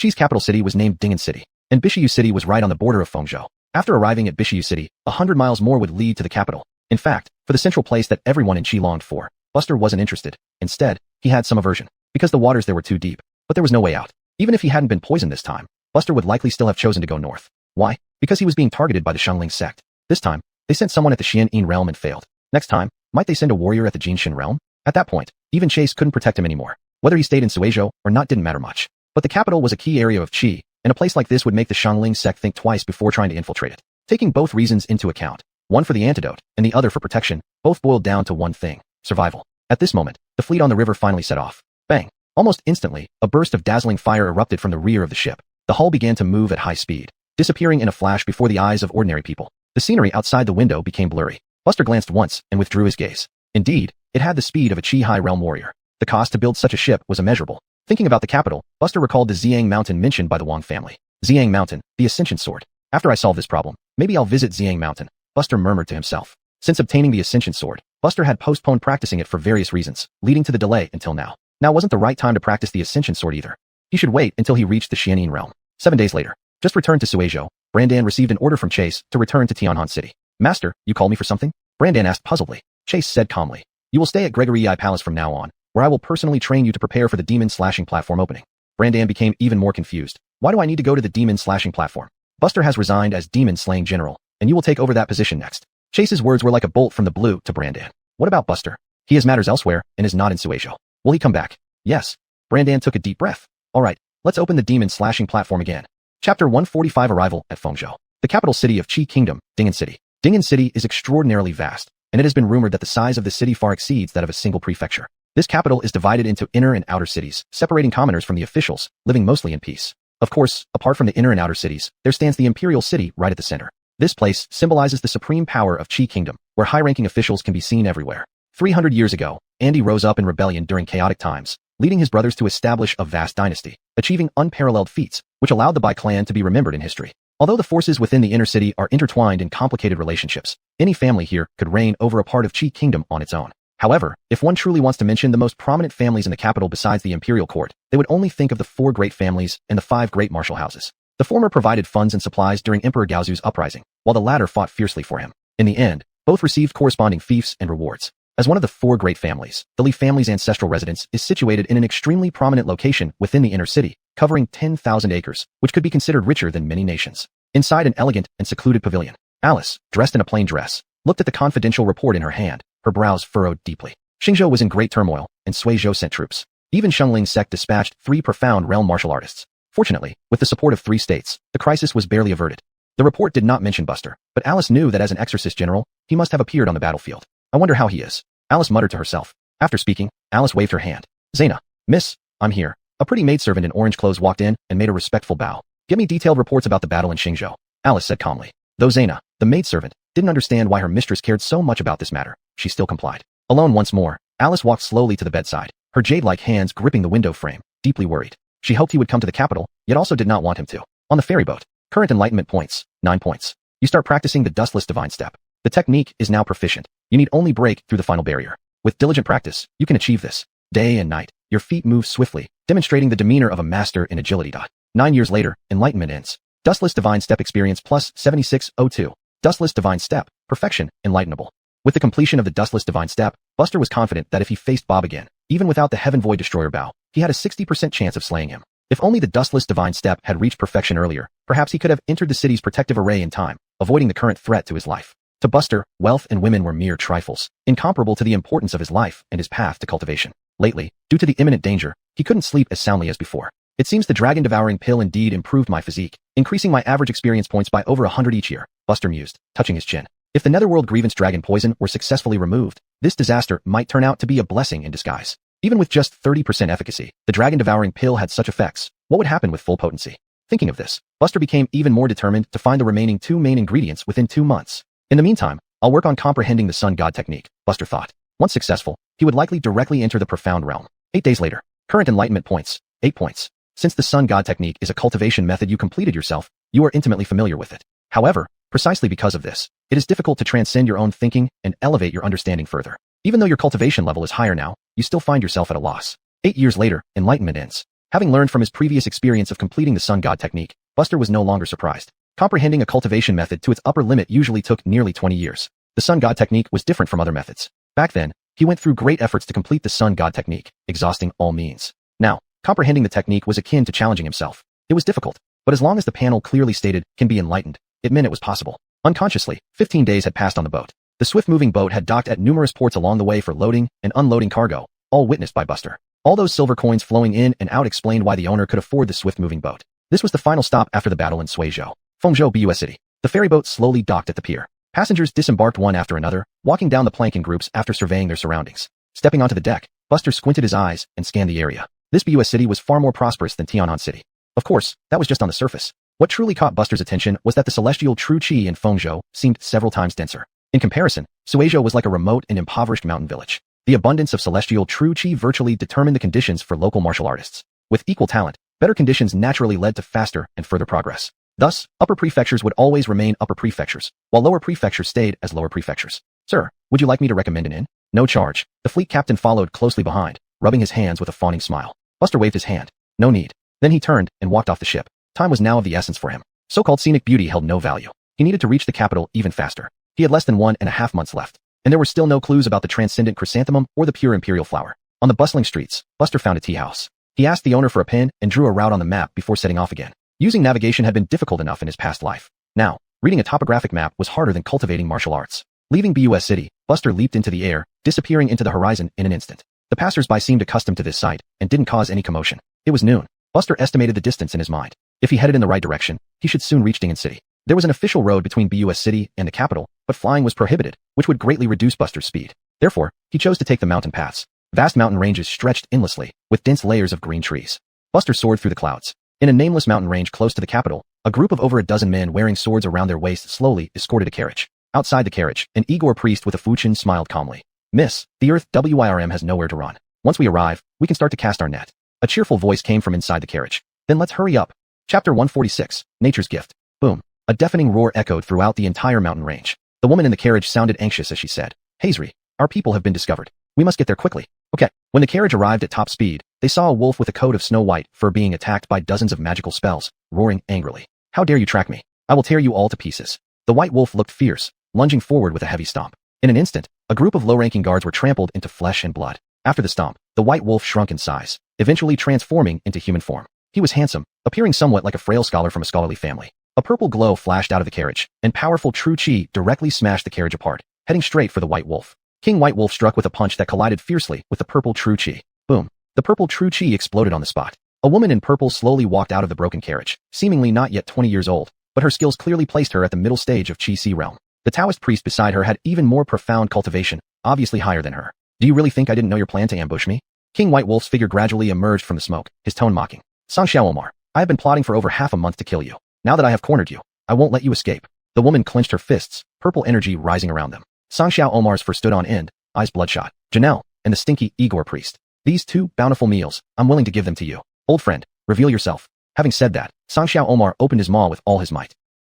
Qi's capital city was named Ding'an City, and Bishiyu City was right on the border of Fengzhou. After arriving at Bishiyu City, 100 miles more would lead to the capital. In fact, for the central place that everyone in Qi longed for, Buster wasn't interested. Instead, he had some aversion, because the waters there were too deep. But there was no way out. Even if he hadn't been poisoned this time, Buster would likely still have chosen to go north. Why? Because he was being targeted by the Shangling sect. This time, they sent someone at the Xianin realm and failed. Next time, might they send a warrior at the Jinshin realm? At that point, even Chase couldn't protect him anymore. Whether he stayed in Suizhou or not didn't matter much. But the capital was a key area of Qi, and a place like this would make the Shangling sect think twice before trying to infiltrate it. Taking both reasons into account, one for the antidote and the other for protection, both boiled down to one thing: survival. At this moment, the fleet on the river finally set off. Bang! Almost instantly, a burst of dazzling fire erupted from the rear of the ship. The hull began to move at high speed, disappearing in a flash before the eyes of ordinary people. The scenery outside the window became blurry. Buster glanced once and withdrew his gaze. Indeed, it had the speed of a Qi High Realm warrior. The cost to build such a ship was immeasurable. Thinking about the capital, Buster recalled the Xiang Mountain mentioned by the Wang family. Xiang Mountain, the Ascension Sword. After I solve this problem, maybe I'll visit Xiang Mountain, Buster murmured to himself. Since obtaining the Ascension Sword, Buster had postponed practicing it for various reasons, leading to the delay until now. Now wasn't the right time to practice the Ascension Sword either. He should wait until he reached the Xianin realm. 7 days later, just returned to Suizhou, Brandan received an order from Chase to return to Tianhan City. Master, you called me for something? Brandan asked puzzledly. Chase said calmly. You will stay at Gregory I Palace from now on, where I will personally train you to prepare for the demon slashing platform opening. Brandan became even more confused. Why do I need to go to the demon slashing platform? Buster has resigned as demon slaying general, and you will take over that position next. Chase's words were like a bolt from the blue to Brandan. What about Buster? He has matters elsewhere and is not in Suizhou. Will he come back? Yes. Brandan took a deep breath. All right, let's open the demon slashing platform again. Chapter 145 Arrival at Fengzhou. The capital city of Qi Kingdom, Ding'an City. Ding'an City is extraordinarily vast, and it has been rumored that the size of the city far exceeds that of a single prefecture. This capital is divided into inner and outer cities, separating commoners from the officials, living mostly in peace. Of course, apart from the inner and outer cities, there stands the imperial city right at the center. This place symbolizes the supreme power of Qi Kingdom, where high-ranking officials can be seen everywhere. 300 years ago, Andy rose up in rebellion during chaotic times, leading his brothers to establish a vast dynasty, achieving unparalleled feats, which allowed the Bai clan to be remembered in history. Although the forces within the inner city are intertwined in complicated relationships, any family here could reign over a part of Qi Kingdom on its own. However, if one truly wants to mention the most prominent families in the capital besides the imperial court, they would only think of the 4 great families and the 5 great martial houses. The former provided funds and supplies during Emperor Gaozu's uprising, while the latter fought fiercely for him. In the end, both received corresponding fiefs and rewards. As one of the 4 great families, the Li family's ancestral residence is situated in an extremely prominent location within the inner city, covering 10,000 acres, which could be considered richer than many nations. Inside an elegant and secluded pavilion, Alice, dressed in a plain dress, looked at the confidential report in her hand, her brows furrowed deeply. Xingzhou was in great turmoil, and Suizhou sent troops. Even Xiangling's sect dispatched 3 profound realm martial artists. Fortunately, with the support of 3 states, the crisis was barely averted. The report did not mention Buster, but Alice knew that as an exorcist general, he must have appeared on the battlefield. I wonder how he is. Alice muttered to herself. After speaking, Alice waved her hand. Zaina. Miss, I'm here. A pretty maidservant in orange clothes walked in and made a respectful bow. Give me detailed reports about the battle in Xingzhou, Alice said calmly. Though Zaina, the maidservant, didn't understand why her mistress cared so much about this matter, she still complied. Alone once more, Alice walked slowly to the bedside, her jade-like hands gripping the window frame, deeply worried. She hoped he would come to the capital, yet also did not want him to. On the ferry boat. Current enlightenment points, 9 points. You start practicing the dustless divine step. The technique is now proficient. You need only break through the final barrier. With diligent practice, you can achieve this. Day and night, your feet move swiftly, demonstrating the demeanor of a master in agility. 9 years later, enlightenment ends. Dustless divine step experience plus 7602. Dustless divine step, perfection, enlightenable. With the completion of the dustless divine step, Buster was confident that if he faced Bob again, even without the Heaven Void Destroyer bow, he had a 60% chance of slaying him. If only the dustless divine step had reached perfection earlier, perhaps he could have entered the city's protective array in time, avoiding the current threat to his life. To Buster, wealth and women were mere trifles, incomparable to the importance of his life and his path to cultivation. Lately, due to the imminent danger, he couldn't sleep as soundly as before. It seems the dragon-devouring pill indeed improved my physique, increasing my average experience points by over 100 each year, Buster mused, touching his chin. If the Netherworld grievance dragon poison were successfully removed, this disaster might turn out to be a blessing in disguise. Even with just 30% efficacy, the dragon-devouring pill had such effects. What would happen with full potency? Thinking of this, Buster became even more determined to find the remaining 2 main ingredients within 2 months. In the meantime, I'll work on comprehending the Sun God technique, Buster thought. Once successful, he would likely directly enter the profound realm. 8 days later, current enlightenment points, 8 points. Since the Sun God technique is a cultivation method you completed yourself, you are intimately familiar with it. However, precisely because of this, it is difficult to transcend your own thinking and elevate your understanding further. Even though your cultivation level is higher now, you still find yourself at a loss. 8 years later, enlightenment ends. Having learned from his previous experience of completing the Sun God technique, Buster was no longer surprised. Comprehending a cultivation method to its upper limit usually took nearly 20 years. The Sun God technique was different from other methods. Back then, he went through great efforts to complete the Sun God technique, exhausting all means. Now, comprehending the technique was akin to challenging himself. It was difficult, but as long as the panel clearly stated, "can be enlightened," it meant it was possible. Unconsciously, 15 days had passed on the boat. The swift-moving boat had docked at numerous ports along the way for loading and unloading cargo, all witnessed by Buster. All those silver coins flowing in and out explained why the owner could afford the swift-moving boat. This was the final stop after the battle in Suizhou. Fengzhou BUS City. The ferry boat slowly docked at the pier. Passengers disembarked one after another, walking down the plank in groups after surveying their surroundings. Stepping onto the deck, Buster squinted his eyes and scanned the area. This BUS city was far more prosperous than Tianhan City. Of course, that was just on the surface. What truly caught Buster's attention was that the celestial true qi in Fengzhou seemed several times denser. In comparison, Suizhou was like a remote and impoverished mountain village. The abundance of celestial true qi virtually determined the conditions for local martial artists. With equal talent, better conditions naturally led to faster and further progress. Thus, upper prefectures would always remain upper prefectures, while lower prefectures stayed as lower prefectures. Sir, would you like me to recommend an inn? No charge. The fleet captain followed closely behind, rubbing his hands with a fawning smile. Buster waved his hand. No need. Then he turned and walked off the ship. Time was now of the essence for him. So-called scenic beauty held no value. He needed to reach the capital even faster. He had less than 1.5 months left, and there were still no clues about the transcendent chrysanthemum or the pure imperial flower. On the bustling streets, Buster found a tea house. He asked the owner for a pen and drew a route on the map before setting off again. Using navigation had been difficult enough in his past life. Now, reading a topographic map was harder than cultivating martial arts. Leaving BUS City, Buster leaped into the air, disappearing into the horizon in an instant. The passers-by seemed accustomed to this sight and didn't cause any commotion. It was noon. Buster estimated the distance in his mind. If he headed in the right direction, he should soon reach Dingen City. There was an official road between BUS City and the capital, but flying was prohibited, which would greatly reduce Buster's speed. Therefore, he chose to take the mountain paths. Vast mountain ranges stretched endlessly, with dense layers of green trees. Buster soared through the clouds. In a nameless mountain range close to the capital, a group of over a dozen men wearing swords around their waists slowly escorted a carriage. Outside the carriage, an Igor priest with a fuchin smiled calmly. Miss, the Earth WIRM has nowhere to run. Once we arrive, we can start to cast our net. A cheerful voice came from inside the carriage. Then let's hurry up. Chapter 146, Nature's Gift. Boom. A deafening roar echoed throughout the entire mountain range. The woman in the carriage sounded anxious as she said, Hazri, our people have been discovered. We must get there quickly. Okay. When the carriage arrived at top speed, they saw a wolf with a coat of snow-white fur being attacked by dozens of magical spells, roaring angrily. How dare you track me? I will tear you all to pieces. The white wolf looked fierce, lunging forward with a heavy stomp. In an instant, a group of low-ranking guards were trampled into flesh and blood. After the stomp, the white wolf shrunk in size, eventually transforming into human form. He was handsome, appearing somewhat like a frail scholar from a scholarly family. A purple glow flashed out of the carriage, and powerful true chi directly smashed the carriage apart, heading straight for the white wolf. King White Wolf struck with a punch that collided fiercely with the purple true chi. Boom. The purple true chi exploded on the spot. A woman in purple slowly walked out of the broken carriage, seemingly not yet 20 years old, but her skills clearly placed her at the middle stage of Chi Si realm. The Taoist priest beside her had even more profound cultivation, obviously higher than her. Do you really think I didn't know your plan to ambush me? King White Wolf's figure gradually emerged from the smoke, his tone mocking. Sangxiao Omar, I have been plotting for over half a month to kill you. Now that I have cornered you, I won't let you escape. The woman clenched her fists, purple energy rising around them. Sangxiao Omar's fur stood on end, eyes bloodshot. Janelle, and the stinky Igor priest. These two bountiful meals, I'm willing to give them to you. Old friend, reveal yourself. Having said that, Sangxiao Omar opened his maw with all his might.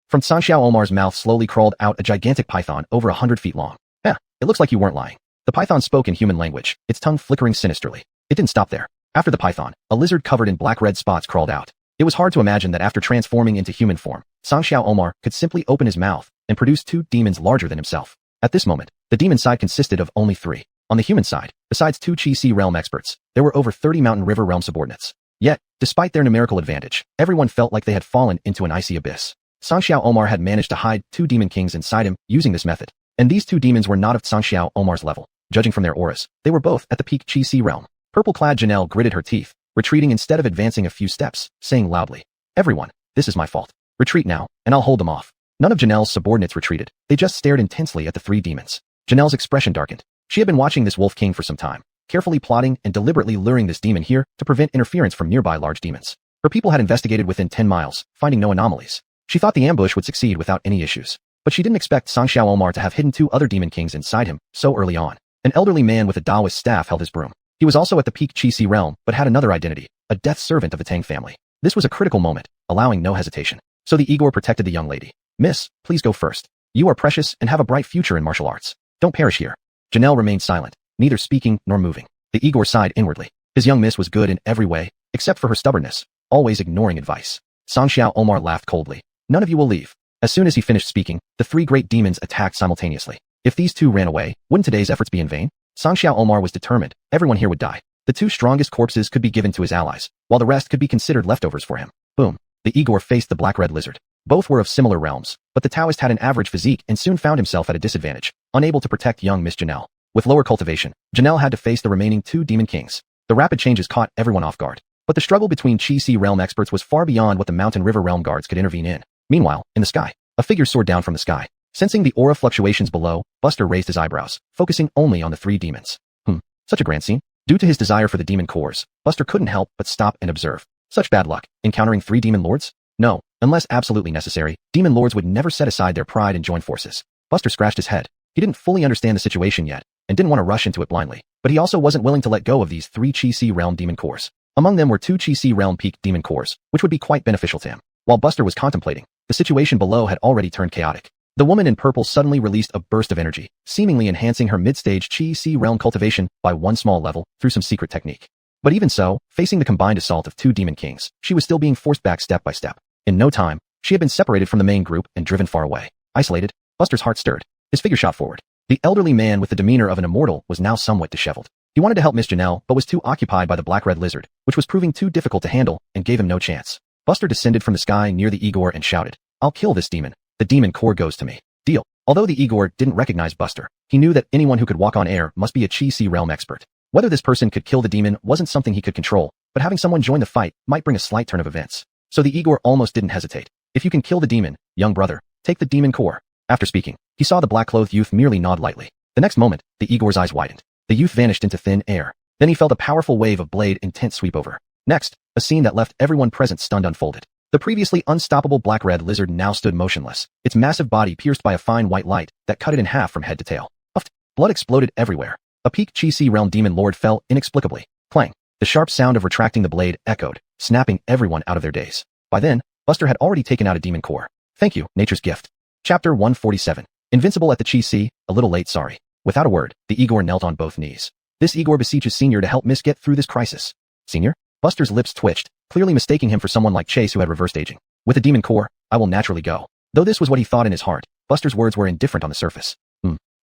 From Sangxiao Omar's mouth slowly crawled out a gigantic python over 100 feet long. Yeah, it looks like you weren't lying. The python spoke in human language, its tongue flickering sinisterly. It didn't stop there. After the python, a lizard covered in black-red spots crawled out. It was hard to imagine that after transforming into human form, Sangxiao Omar could simply open his mouth and produce two demons larger than himself. At this moment, the demon side consisted of only 3. On the human side, besides 2 Chi Si realm experts, there were over 30 Mountain River realm subordinates. Yet, despite their numerical advantage, everyone felt like they had fallen into an icy abyss. Sangxiao Omar had managed to hide 2 demon kings inside him using this method, and these 2 demons were not of Sangxiao Omar's level. Judging from their auras, they were both at the peak Chi Si realm. Purple-clad Janelle gritted her teeth, retreating instead of advancing a few steps, saying loudly, Everyone, this is my fault. Retreat now, and I'll hold them off. None of Janelle's subordinates retreated. They just stared intensely at the 3 demons. Janelle's expression darkened. She had been watching this wolf king for some time, carefully plotting and deliberately luring this demon here to prevent interference from nearby large demons. Her people had investigated within 10 miles, finding no anomalies. She thought the ambush would succeed without any issues. But she didn't expect Sangxiao Omar to have hidden 2 other demon kings inside him so early on. An elderly man with a Taoist staff held his broom. He was also at the peak Chi Si realm, but had another identity, a death servant of the Tang family. This was a critical moment, allowing no hesitation. So the Igor protected the young lady. Miss, please go first. You are precious and have a bright future in martial arts. Don't perish here. Janelle remained silent, neither speaking nor moving. The Igor sighed inwardly. His young miss was good in every way, except for her stubbornness, always ignoring advice. Sangxiao Omar laughed coldly. None of you will leave. As soon as he finished speaking, the 3 great demons attacked simultaneously. If these 2 ran away, wouldn't today's efforts be in vain? Sangxiao Omar was determined. Everyone here would die. The 2 strongest corpses could be given to his allies, while the rest could be considered leftovers for him. Boom. The Igor faced the black-red lizard. Both were of similar realms, but the Taoist had an average physique and soon found himself at a disadvantage, unable to protect young Miss Janelle. With lower cultivation, Janelle had to face the remaining 2 demon kings. The rapid changes caught everyone off guard. But the struggle between Chi Si realm experts was far beyond what the Mountain River realm guards could intervene in. Meanwhile, in the sky, a figure soared down from the sky. Sensing the aura fluctuations below, Buster raised his eyebrows, focusing only on the 3 demons. Such a grand scene. Due to his desire for the demon cores, Buster couldn't help but stop and observe. Such bad luck, encountering 3 demon lords? No, unless absolutely necessary, demon lords would never set aside their pride and join forces. Buster scratched his head. He didn't fully understand the situation yet, and didn't want to rush into it blindly, but he also wasn't willing to let go of these 3 Chi Si realm demon cores. Among them were 2 Chi realm peak demon cores, which would be quite beneficial to him. While Buster was contemplating, the situation below had already turned chaotic. The woman in purple suddenly released a burst of energy, seemingly enhancing her mid-stage Chi realm cultivation by one small level through some secret technique. But even so, facing the combined assault of 2 demon kings, she was still being forced back step by step. In no time, she had been separated from the main group and driven far away. Isolated, Buster's heart stirred. His figure shot forward. The elderly man with the demeanor of an immortal was now somewhat disheveled. He wanted to help Miss Janelle, but was too occupied by the black-red lizard, which was proving too difficult to handle and gave him no chance. Buster descended from the sky near the Igor and shouted, "I'll kill this demon. The demon core goes to me." Deal. Although the Igor didn't recognize Buster, he knew that anyone who could walk on air must be a Chi realm expert. Whether this person could kill the demon wasn't something he could control, but having someone join the fight might bring a slight turn of events. So the Igor almost didn't hesitate. "If you can kill the demon, young brother, take the demon core." After speaking, he saw the black-clothed youth merely nod lightly. The next moment, the Igor's eyes widened. The youth vanished into thin air. Then he felt a powerful wave of blade intent sweep over. Next, a scene that left everyone present stunned unfolded. The previously unstoppable black-red lizard now stood motionless, its massive body pierced by a fine white light that cut it in half from head to tail. Puffed. Blood exploded everywhere. A peak Chi realm demon lord fell inexplicably. Clang. The sharp sound of retracting the blade echoed, snapping everyone out of their daze. By then, Buster had already taken out a demon core. Thank you, nature's gift. Chapter 147. Invincible at the Chi, a little late, sorry. Without a word, the Igor knelt on both knees. This Igor beseeches Senior to help Miss get through this crisis. Senior? Buster's lips twitched, clearly mistaking him for someone like Chase who had reversed aging. With a demon core, I will naturally go. Though this was what he thought in his heart, Buster's words were indifferent on the surface.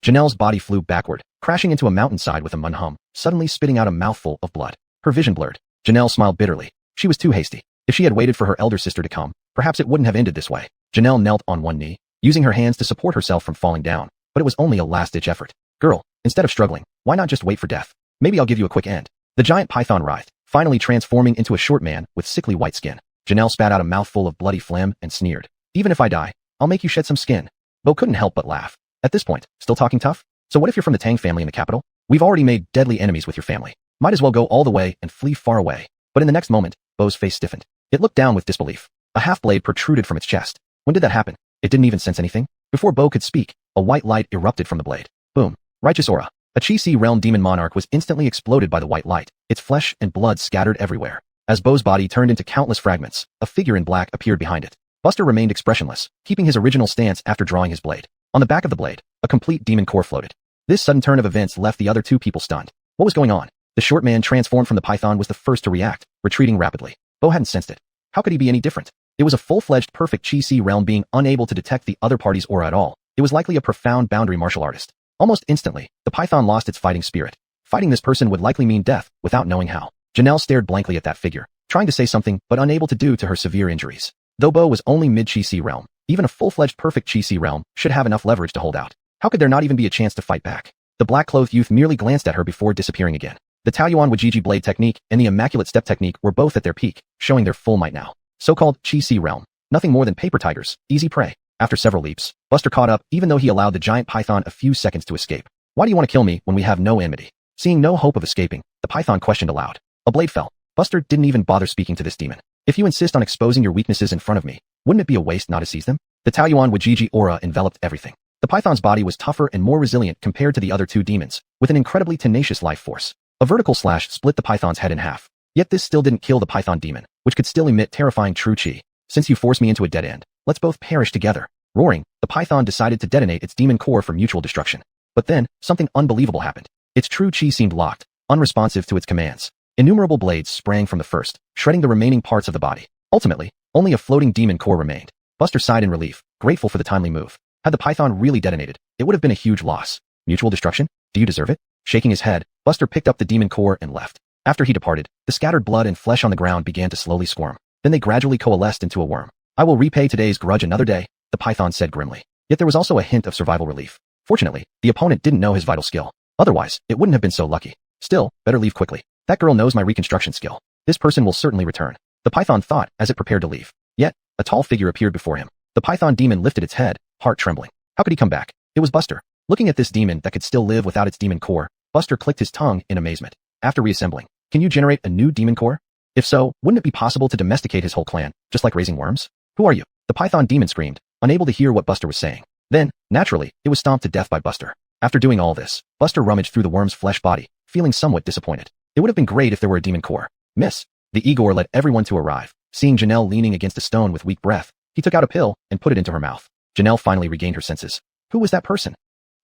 Janelle's body flew backward, crashing into a mountainside with a munhum, suddenly spitting out a mouthful of blood. Her vision blurred. Janelle smiled bitterly. She was too hasty. If she had waited for her elder sister to come, perhaps it wouldn't have ended this way. Janelle knelt on one knee, using her hands to support herself from falling down, but it was only a last-ditch effort. Girl, instead of struggling, why not just wait for death? Maybe I'll give you a quick end. The giant python writhed, finally transforming into a short man with sickly white skin. Janelle spat out a mouthful of bloody phlegm and sneered. Even if I die, I'll make you shed some skin. Bo couldn't help but laugh. At this point, still talking tough? So what if you're from the Tang family in the capital? We've already made deadly enemies with your family. Might as well go all the way and flee far away. But in the next moment, Bo's face stiffened. It looked down with disbelief. A half-blade protruded from its chest. When did that happen? It didn't even sense anything. Before Bo could speak, a white light erupted from the blade. Boom. Righteous aura. A Chi realm demon monarch was instantly exploded by the white light, its flesh and blood scattered everywhere. As Bo's body turned into countless fragments, a figure in black appeared behind it. Buster remained expressionless, keeping his original stance after drawing his blade. On the back of the blade, a complete demon core floated. This sudden turn of events left the other 2 people stunned. What was going on? The short man transformed from the python was the first to react, retreating rapidly. Bo hadn't sensed it. How could he be any different? It was a full-fledged perfect Chi realm being unable to detect the other party's aura at all. It was likely a profound boundary martial artist. Almost instantly, the python lost its fighting spirit. Fighting this person would likely mean death, without knowing how. Janelle stared blankly at that figure, trying to say something but unable to due to her severe injuries. Though Bo was only mid-Chi realm, even a full-fledged perfect Chi realm should have enough leverage to hold out. How could there not even be a chance to fight back? The black-clothed youth merely glanced at her before disappearing again. The Taoyuan Wajiji blade technique and the immaculate step technique were both at their peak, showing their full might now. So-called Chi realm. Nothing more than paper tigers, easy prey. After several leaps, Buster caught up even though he allowed the giant python a few seconds to escape. Why do you want to kill me when we have no enmity? Seeing no hope of escaping, the python questioned aloud. A blade fell. Buster didn't even bother speaking to this demon. If you insist on exposing your weaknesses in front of me, wouldn't it be a waste not to seize them? The Taoyuan Wajiji aura enveloped everything. The python's body was tougher and more resilient compared to the other 2 demons, with an incredibly tenacious life force. A vertical slash split the python's head in half. Yet this still didn't kill the python demon, which could still emit terrifying true chi. Since you forced me into a dead end, let's both perish together. Roaring, the python decided to detonate its demon core for mutual destruction. But then, something unbelievable happened. Its true chi seemed locked, unresponsive to its commands. Innumerable blades sprang from the first, shredding the remaining parts of the body. Ultimately, only a floating demon core remained. Buster sighed in relief, grateful for the timely move. Had the python really detonated, it would have been a huge loss. Mutual destruction? Do you deserve it? Shaking his head, Buster picked up the demon core and left. After he departed, the scattered blood and flesh on the ground began to slowly squirm. Then they gradually coalesced into a worm. I will repay today's grudge another day, the python said grimly. Yet there was also a hint of survival relief. Fortunately, the opponent didn't know his vital skill. Otherwise, it wouldn't have been so lucky. Still, better leave quickly. That girl knows my reconstruction skill. This person will certainly return. The python thought as it prepared to leave. Yet, a tall figure appeared before him. The python demon lifted its head, heart trembling. How could he come back? It was Buster. Looking at this demon that could still live without its demon core, Buster clicked his tongue in amazement. After reassembling, can you generate a new demon core? If so, wouldn't it be possible to domesticate his whole clan, just like raising worms? Who are you? The python demon screamed, unable to hear what Buster was saying. Then, naturally, it was stomped to death by Buster. After doing all this, Buster rummaged through the worm's flesh body, feeling somewhat disappointed. It would have been great if there were a demon core. Miss. The Igor led everyone to arrive. Seeing Janelle leaning against a stone with weak breath, he took out a pill and put it into her mouth. Janelle finally regained her senses. Who was that person?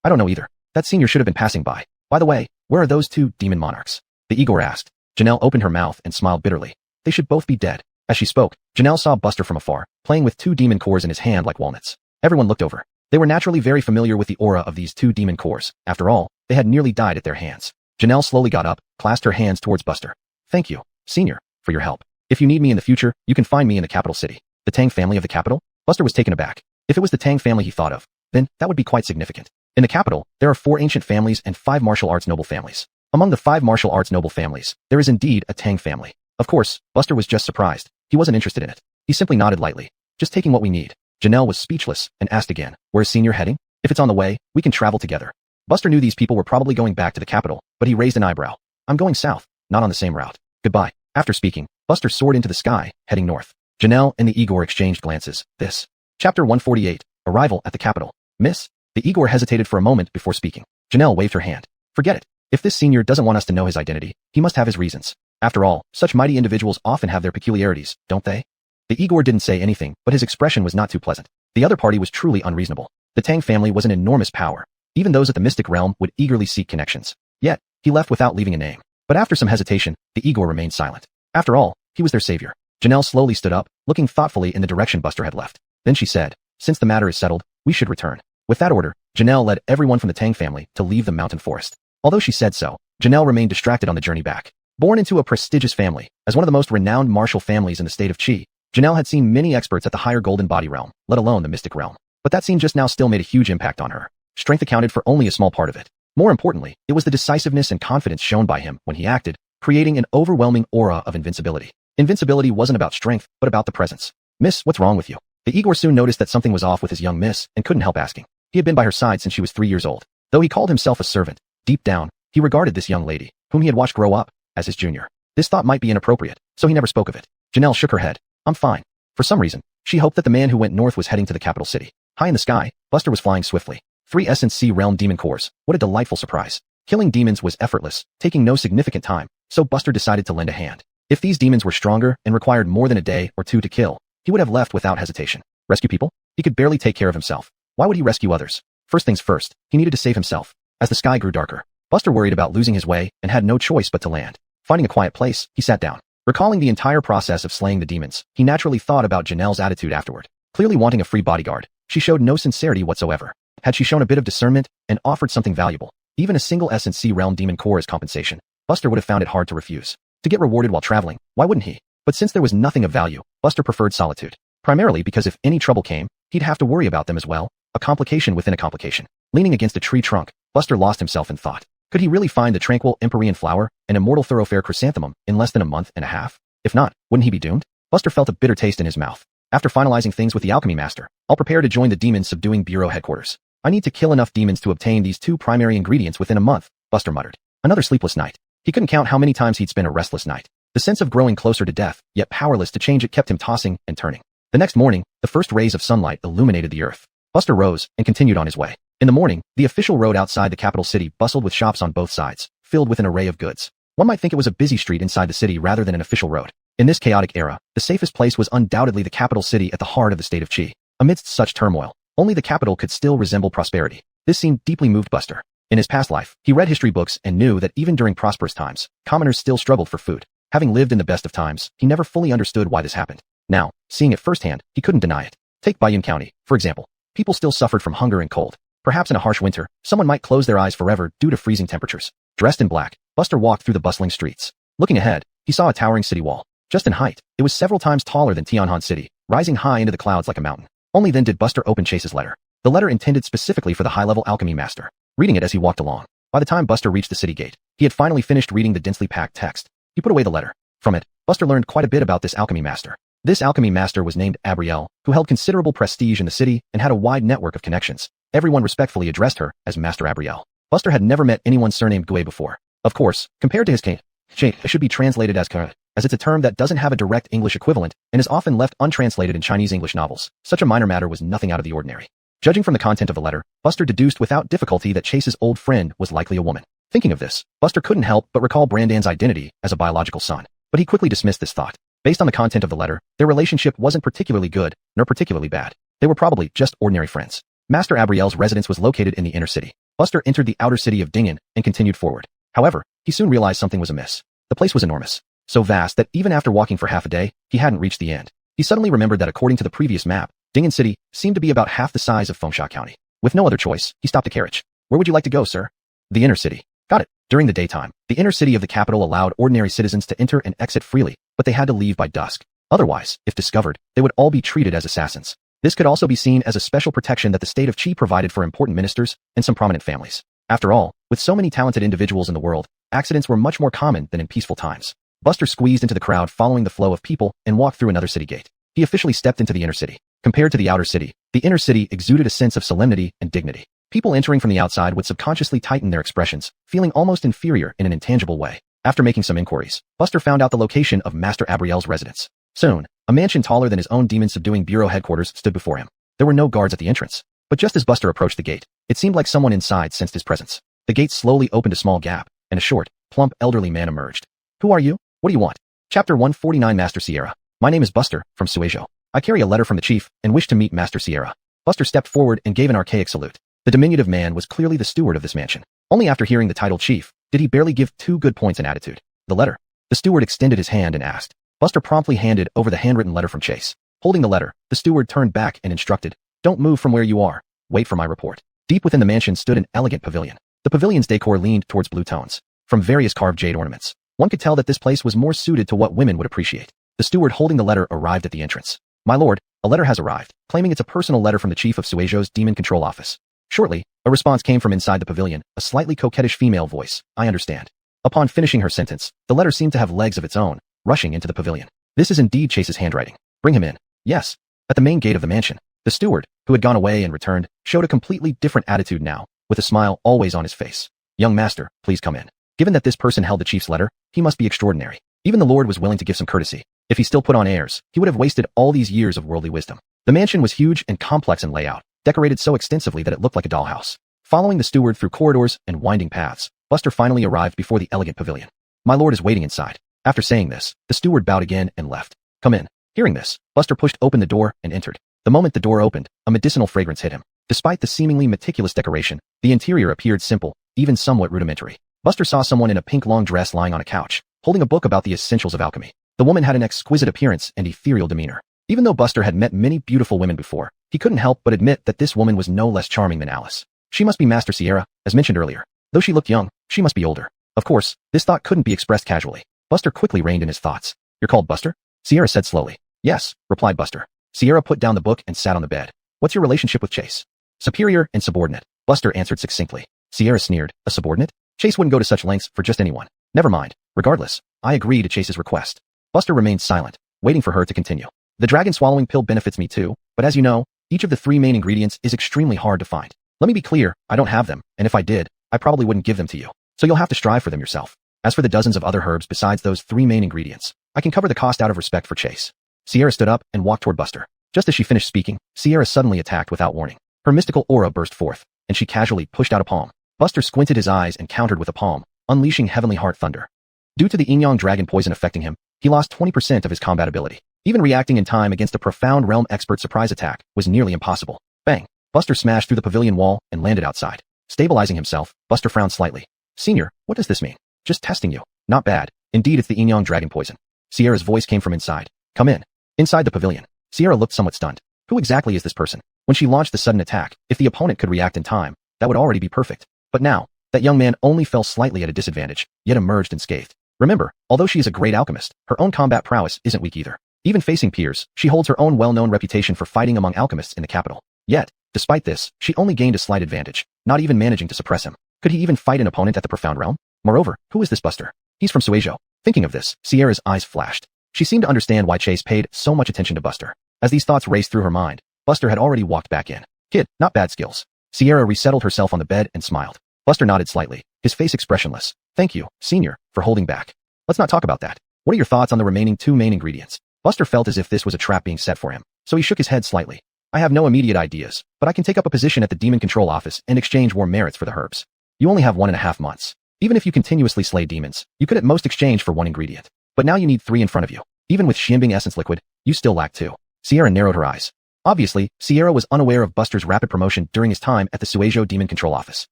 I don't know either. That senior should have been passing by. By the way, where are those two demon monarchs? The Igor asked. Janelle opened her mouth and smiled bitterly. They should both be dead. As she spoke, Janelle saw Buster from afar, playing with two demon cores in his hand like walnuts. Everyone looked over. They were naturally very familiar with the aura of these two demon cores. After all, they had nearly died at their hands. Janelle slowly got up, clasped her hands towards Buster. Thank you, senior, for your help. If you need me in the future, you can find me in the capital city. The Tang family of the capital? Buster was taken aback. If it was the Tang family he thought of, then that would be quite significant. In the capital, there are 4 ancient families and 5 martial arts noble families. Among the 5 martial arts noble families, there is indeed a Tang family. Of course, Buster was just surprised. He wasn't interested in it. He simply nodded lightly. Just taking what we need. Janelle was speechless and asked again, where's senior heading? If it's on the way, we can travel together. Buster knew these people were probably going back to the capital, but he raised an eyebrow. I'm going south, not on the same route. Goodbye. After speaking, Buster soared into the sky, heading north. Janelle and the Igor exchanged glances. This. Chapter 148. Arrival at the capital. Miss? The Igor hesitated for a moment before speaking. Janelle waved her hand. Forget it. If this senior doesn't want us to know his identity, he must have his reasons. After all, such mighty individuals often have their peculiarities, don't they? The Igor didn't say anything, but his expression was not too pleasant. The other party was truly unreasonable. The Tang family was an enormous power. Even those at the mystic realm would eagerly seek connections. Yet, he left without leaving a name. But after some hesitation, the Igor remained silent. After all, he was their savior. Janelle slowly stood up, looking thoughtfully in the direction Buster had left. Then she said, since the matter is settled, we should return. With that order, Janelle led everyone from the Tang family to leave the mountain forest. Although she said so, Janelle remained distracted on the journey back. Born into a prestigious family, as one of the most renowned martial families in the state of Qi, Janelle had seen many experts at the higher golden body realm, let alone the mystic realm. But that scene just now still made a huge impact on her. Strength accounted for only a small part of it. More importantly, it was the decisiveness and confidence shown by him when he acted, creating an overwhelming aura of invincibility. Invincibility wasn't about strength, but about the presence. Miss, what's wrong with you? The Igor soon noticed that something was off with his young miss and couldn't help asking. He had been by her side since she was 3 years old. Though he called himself a servant, deep down, he regarded this young lady, whom he had watched grow up, as his junior. This thought might be inappropriate, so he never spoke of it. Janelle shook her head. I'm fine. For some reason, she hoped that the man who went north was heading to the capital city. High in the sky, Buster was flying swiftly. 3 Essence C realm demon cores. What a delightful surprise. Killing demons was effortless, taking no significant time, so Buster decided to lend a hand. If these demons were stronger and required more than a day or 2 to kill, he would have left without hesitation. Rescue people? He could barely take care of himself. Why would he rescue others? First things first, he needed to save himself. As the sky grew darker, Buster worried about losing his way and had no choice but to land. Finding a quiet place, he sat down. Recalling the entire process of slaying the demons, he naturally thought about Janelle's attitude afterward. Clearly wanting a free bodyguard, she showed no sincerity whatsoever. Had she shown a bit of discernment and offered something valuable, even a single Essence C realm demon core as compensation, Buster would have found it hard to refuse. To get rewarded while traveling, why wouldn't he? But since there was nothing of value, Buster preferred solitude. Primarily because if any trouble came, he'd have to worry about them as well, a complication within a complication. Leaning against a tree trunk, Buster lost himself in thought. Could he really find the tranquil Empyrean flower, an immortal thoroughfare chrysanthemum, in less than a month and a half? If not, wouldn't he be doomed? Buster felt a bitter taste in his mouth. After finalizing things with the alchemy master, I'll prepare to join the demon subduing bureau headquarters. I need to kill enough demons to obtain these 2 primary ingredients within a month, Buster muttered. Another sleepless night. He couldn't count how many times he'd spent a restless night. The sense of growing closer to death, yet powerless to change it, kept him tossing and turning. The next morning, the first rays of sunlight illuminated the earth. Buster rose and continued on his way. In the morning, the official road outside the capital city bustled with shops on both sides, filled with an array of goods. One might think it was a busy street inside the city rather than an official road. In this chaotic era, the safest place was undoubtedly the capital city at the heart of the state of Qi. Amidst such turmoil, only the capital could still resemble prosperity. This scene deeply moved Buster. In his past life, he read history books and knew that even during prosperous times, commoners still struggled for food. Having lived in the best of times, he never fully understood why this happened. Now, seeing it firsthand, he couldn't deny it. Take Bayun County, for example. People still suffered from hunger and cold. Perhaps in a harsh winter, someone might close their eyes forever due to freezing temperatures. Dressed in black, Buster walked through the bustling streets. Looking ahead, he saw a towering city wall. Just in height, it was several times taller than Tianhan City, rising high into the clouds like a mountain. Only then did Buster open Chase's letter. The letter intended specifically for the high-level alchemy master. Reading it as he walked along. By the time Buster reached the city gate, he had finally finished reading the densely packed text. He put away the letter. From it, Buster learned quite a bit about this alchemy master. This alchemy master was named Abrielle, who held considerable prestige in the city and had a wide network of connections. Everyone respectfully addressed her as Master Abrielle. Buster had never met anyone surnamed Gui before. Of course, compared to his Kate, it should be translated as Kara, as it's a term that doesn't have a direct English equivalent and is often left untranslated in Chinese English novels. Such a minor matter was nothing out of the ordinary. Judging from the content of the letter, Buster deduced without difficulty that Chase's old friend was likely a woman. Thinking of this, Buster couldn't help but recall Brandan's identity as a biological son. But he quickly dismissed this thought. Based on the content of the letter, their relationship wasn't particularly good, nor particularly bad. They were probably just ordinary friends. Master Abriel's residence was located in the inner city. Buster entered the outer city of Dingen and continued forward. However, he soon realized something was amiss. The place was enormous. So vast that even after walking for half a day, he hadn't reached the end. He suddenly remembered that according to the previous map, Dingen City seemed to be about half the size of Fengsha County. With no other choice, he stopped a carriage. Where would you like to go, sir? The inner city. Got it. During the daytime, the inner city of the capital allowed ordinary citizens to enter and exit freely, but they had to leave by dusk. Otherwise, if discovered, they would all be treated as assassins. This could also be seen as a special protection that the state of Qi provided for important ministers and some prominent families. After all, with so many talented individuals in the world, accidents were much more common than in peaceful times. Buster squeezed into the crowd following the flow of people and walked through another city gate. He officially stepped into the inner city. Compared to the outer city, the inner city exuded a sense of solemnity and dignity. People entering from the outside would subconsciously tighten their expressions, feeling almost inferior in an intangible way. After making some inquiries, Buster found out the location of Master Abriel's residence. Soon, a mansion taller than his own demon-subduing bureau headquarters stood before him. There were no guards at the entrance. But just as Buster approached the gate, it seemed like someone inside sensed his presence. The gate slowly opened a small gap, and a short, plump elderly man emerged. Who are you? What do you want? Chapter 149 Master Sierra. My name is Buster, from Suejo. I carry a letter from the chief and wish to meet Master Sierra. Buster stepped forward and gave an archaic salute. The diminutive man was clearly the steward of this mansion. Only after hearing the title chief did he barely give 2 good points in attitude. The letter. The steward extended his hand and asked. Buster promptly handed over the handwritten letter from Chase. Holding the letter, the steward turned back and instructed, "Don't move from where you are. Wait for my report." Deep within the mansion stood an elegant pavilion. The pavilion's decor leaned towards blue tones. From various carved jade ornaments, one could tell that this place was more suited to what women would appreciate. The steward holding the letter arrived at the entrance. "My lord, a letter has arrived, claiming it's a personal letter from the chief of Suejo's Demon Control Office." Shortly, a response came from inside the pavilion, a slightly coquettish female voice. "I understand." Upon finishing her sentence, the letter seemed to have legs of its own, rushing into the pavilion. "This is indeed Chase's handwriting. Bring him in." "Yes." At the main gate of the mansion, the steward, who had gone away and returned, showed a completely different attitude now, with a smile always on his face. "Young master, please come in." Given that this person held the chief's letter, he must be extraordinary. Even the lord was willing to give some courtesy. If he still put on airs, he would have wasted all these years of worldly wisdom. The mansion was huge and complex in layout, decorated so extensively that it looked like a dollhouse. Following the steward through corridors and winding paths, Buster finally arrived before the elegant pavilion. "My lord is waiting inside." After saying this, the steward bowed again and left. "Come in." Hearing this, Buster pushed open the door and entered. The moment the door opened, a medicinal fragrance hit him. Despite the seemingly meticulous decoration, the interior appeared simple, even somewhat rudimentary. Buster saw someone in a pink long dress lying on a couch, holding a book about the essentials of alchemy. The woman had an exquisite appearance and ethereal demeanor. Even though Buster had met many beautiful women before, he couldn't help but admit that this woman was no less charming than Alice. She must be Master Sierra, as mentioned earlier. Though she looked young, she must be older. Of course, this thought couldn't be expressed casually. Buster quickly reined in his thoughts. "You're called Buster?" Sierra said slowly. "Yes," replied Buster. Sierra put down the book and sat on the bed. "What's your relationship with Chase?" "Superior and subordinate," Buster answered succinctly. Sierra sneered. "A subordinate? Chase wouldn't go to such lengths for just anyone." "Never mind. Regardless, I agree to Chase's request." Buster remained silent, waiting for her to continue. "The dragon swallowing pill benefits me too, but as you know, each of the 3 main ingredients is extremely hard to find. Let me be clear, I don't have them, and if I did, I probably wouldn't give them to you. So you'll have to strive for them yourself. As for the dozens of other herbs besides those 3 main ingredients, I can cover the cost out of respect for Chase." Sierra stood up and walked toward Buster. Just as she finished speaking, Sierra suddenly attacked without warning. Her mystical aura burst forth, and she casually pushed out a palm. Buster squinted his eyes and countered with a palm, unleashing heavenly heart thunder. Due to the yin-yang dragon poison affecting him, he lost 20% of his combat ability. Even reacting in time against a profound realm expert surprise attack was nearly impossible. Bang! Buster smashed through the pavilion wall and landed outside. Stabilizing himself, Buster frowned slightly. "Senior, what does this mean?" "Just testing you." "Not bad. Indeed, it's the yin-yang dragon poison." Sierra's voice came from inside. "Come in." Inside the pavilion, Sierra looked somewhat stunned. Who exactly is this person? When she launched the sudden attack, if the opponent could react in time, that would already be perfect. But now, that young man only fell slightly at a disadvantage, yet emerged unscathed. Remember, although she is a great alchemist, her own combat prowess isn't weak either. Even facing peers, she holds her own well-known reputation for fighting among alchemists in the capital. Yet, despite this, she only gained a slight advantage, not even managing to suppress him. Could he even fight an opponent at the profound realm? Moreover, who is this Buster? He's from Suejo. Thinking of this, Sierra's eyes flashed. She seemed to understand why Chase paid so much attention to Buster. As these thoughts raced through her mind, Buster had already walked back in. "Kid, not bad skills." Sierra resettled herself on the bed and smiled. Buster nodded slightly, his face expressionless. "Thank you, Senior, for holding back. Let's not talk about that. What are your thoughts on the remaining 2 main ingredients?" Buster felt as if this was a trap being set for him, so he shook his head slightly. "I have no immediate ideas, but I can take up a position at the Demon Control Office and exchange war merits for the herbs. You only have 1.5 months. Even if you continuously slay demons, you could at most exchange for 1 ingredient. But now you need 3 in front of you. Even with Xianbing essence liquid, you still lack 2. Sierra narrowed her eyes. Obviously, Sierra was unaware of Buster's rapid promotion during his time at the Suizhou Demon Control Office.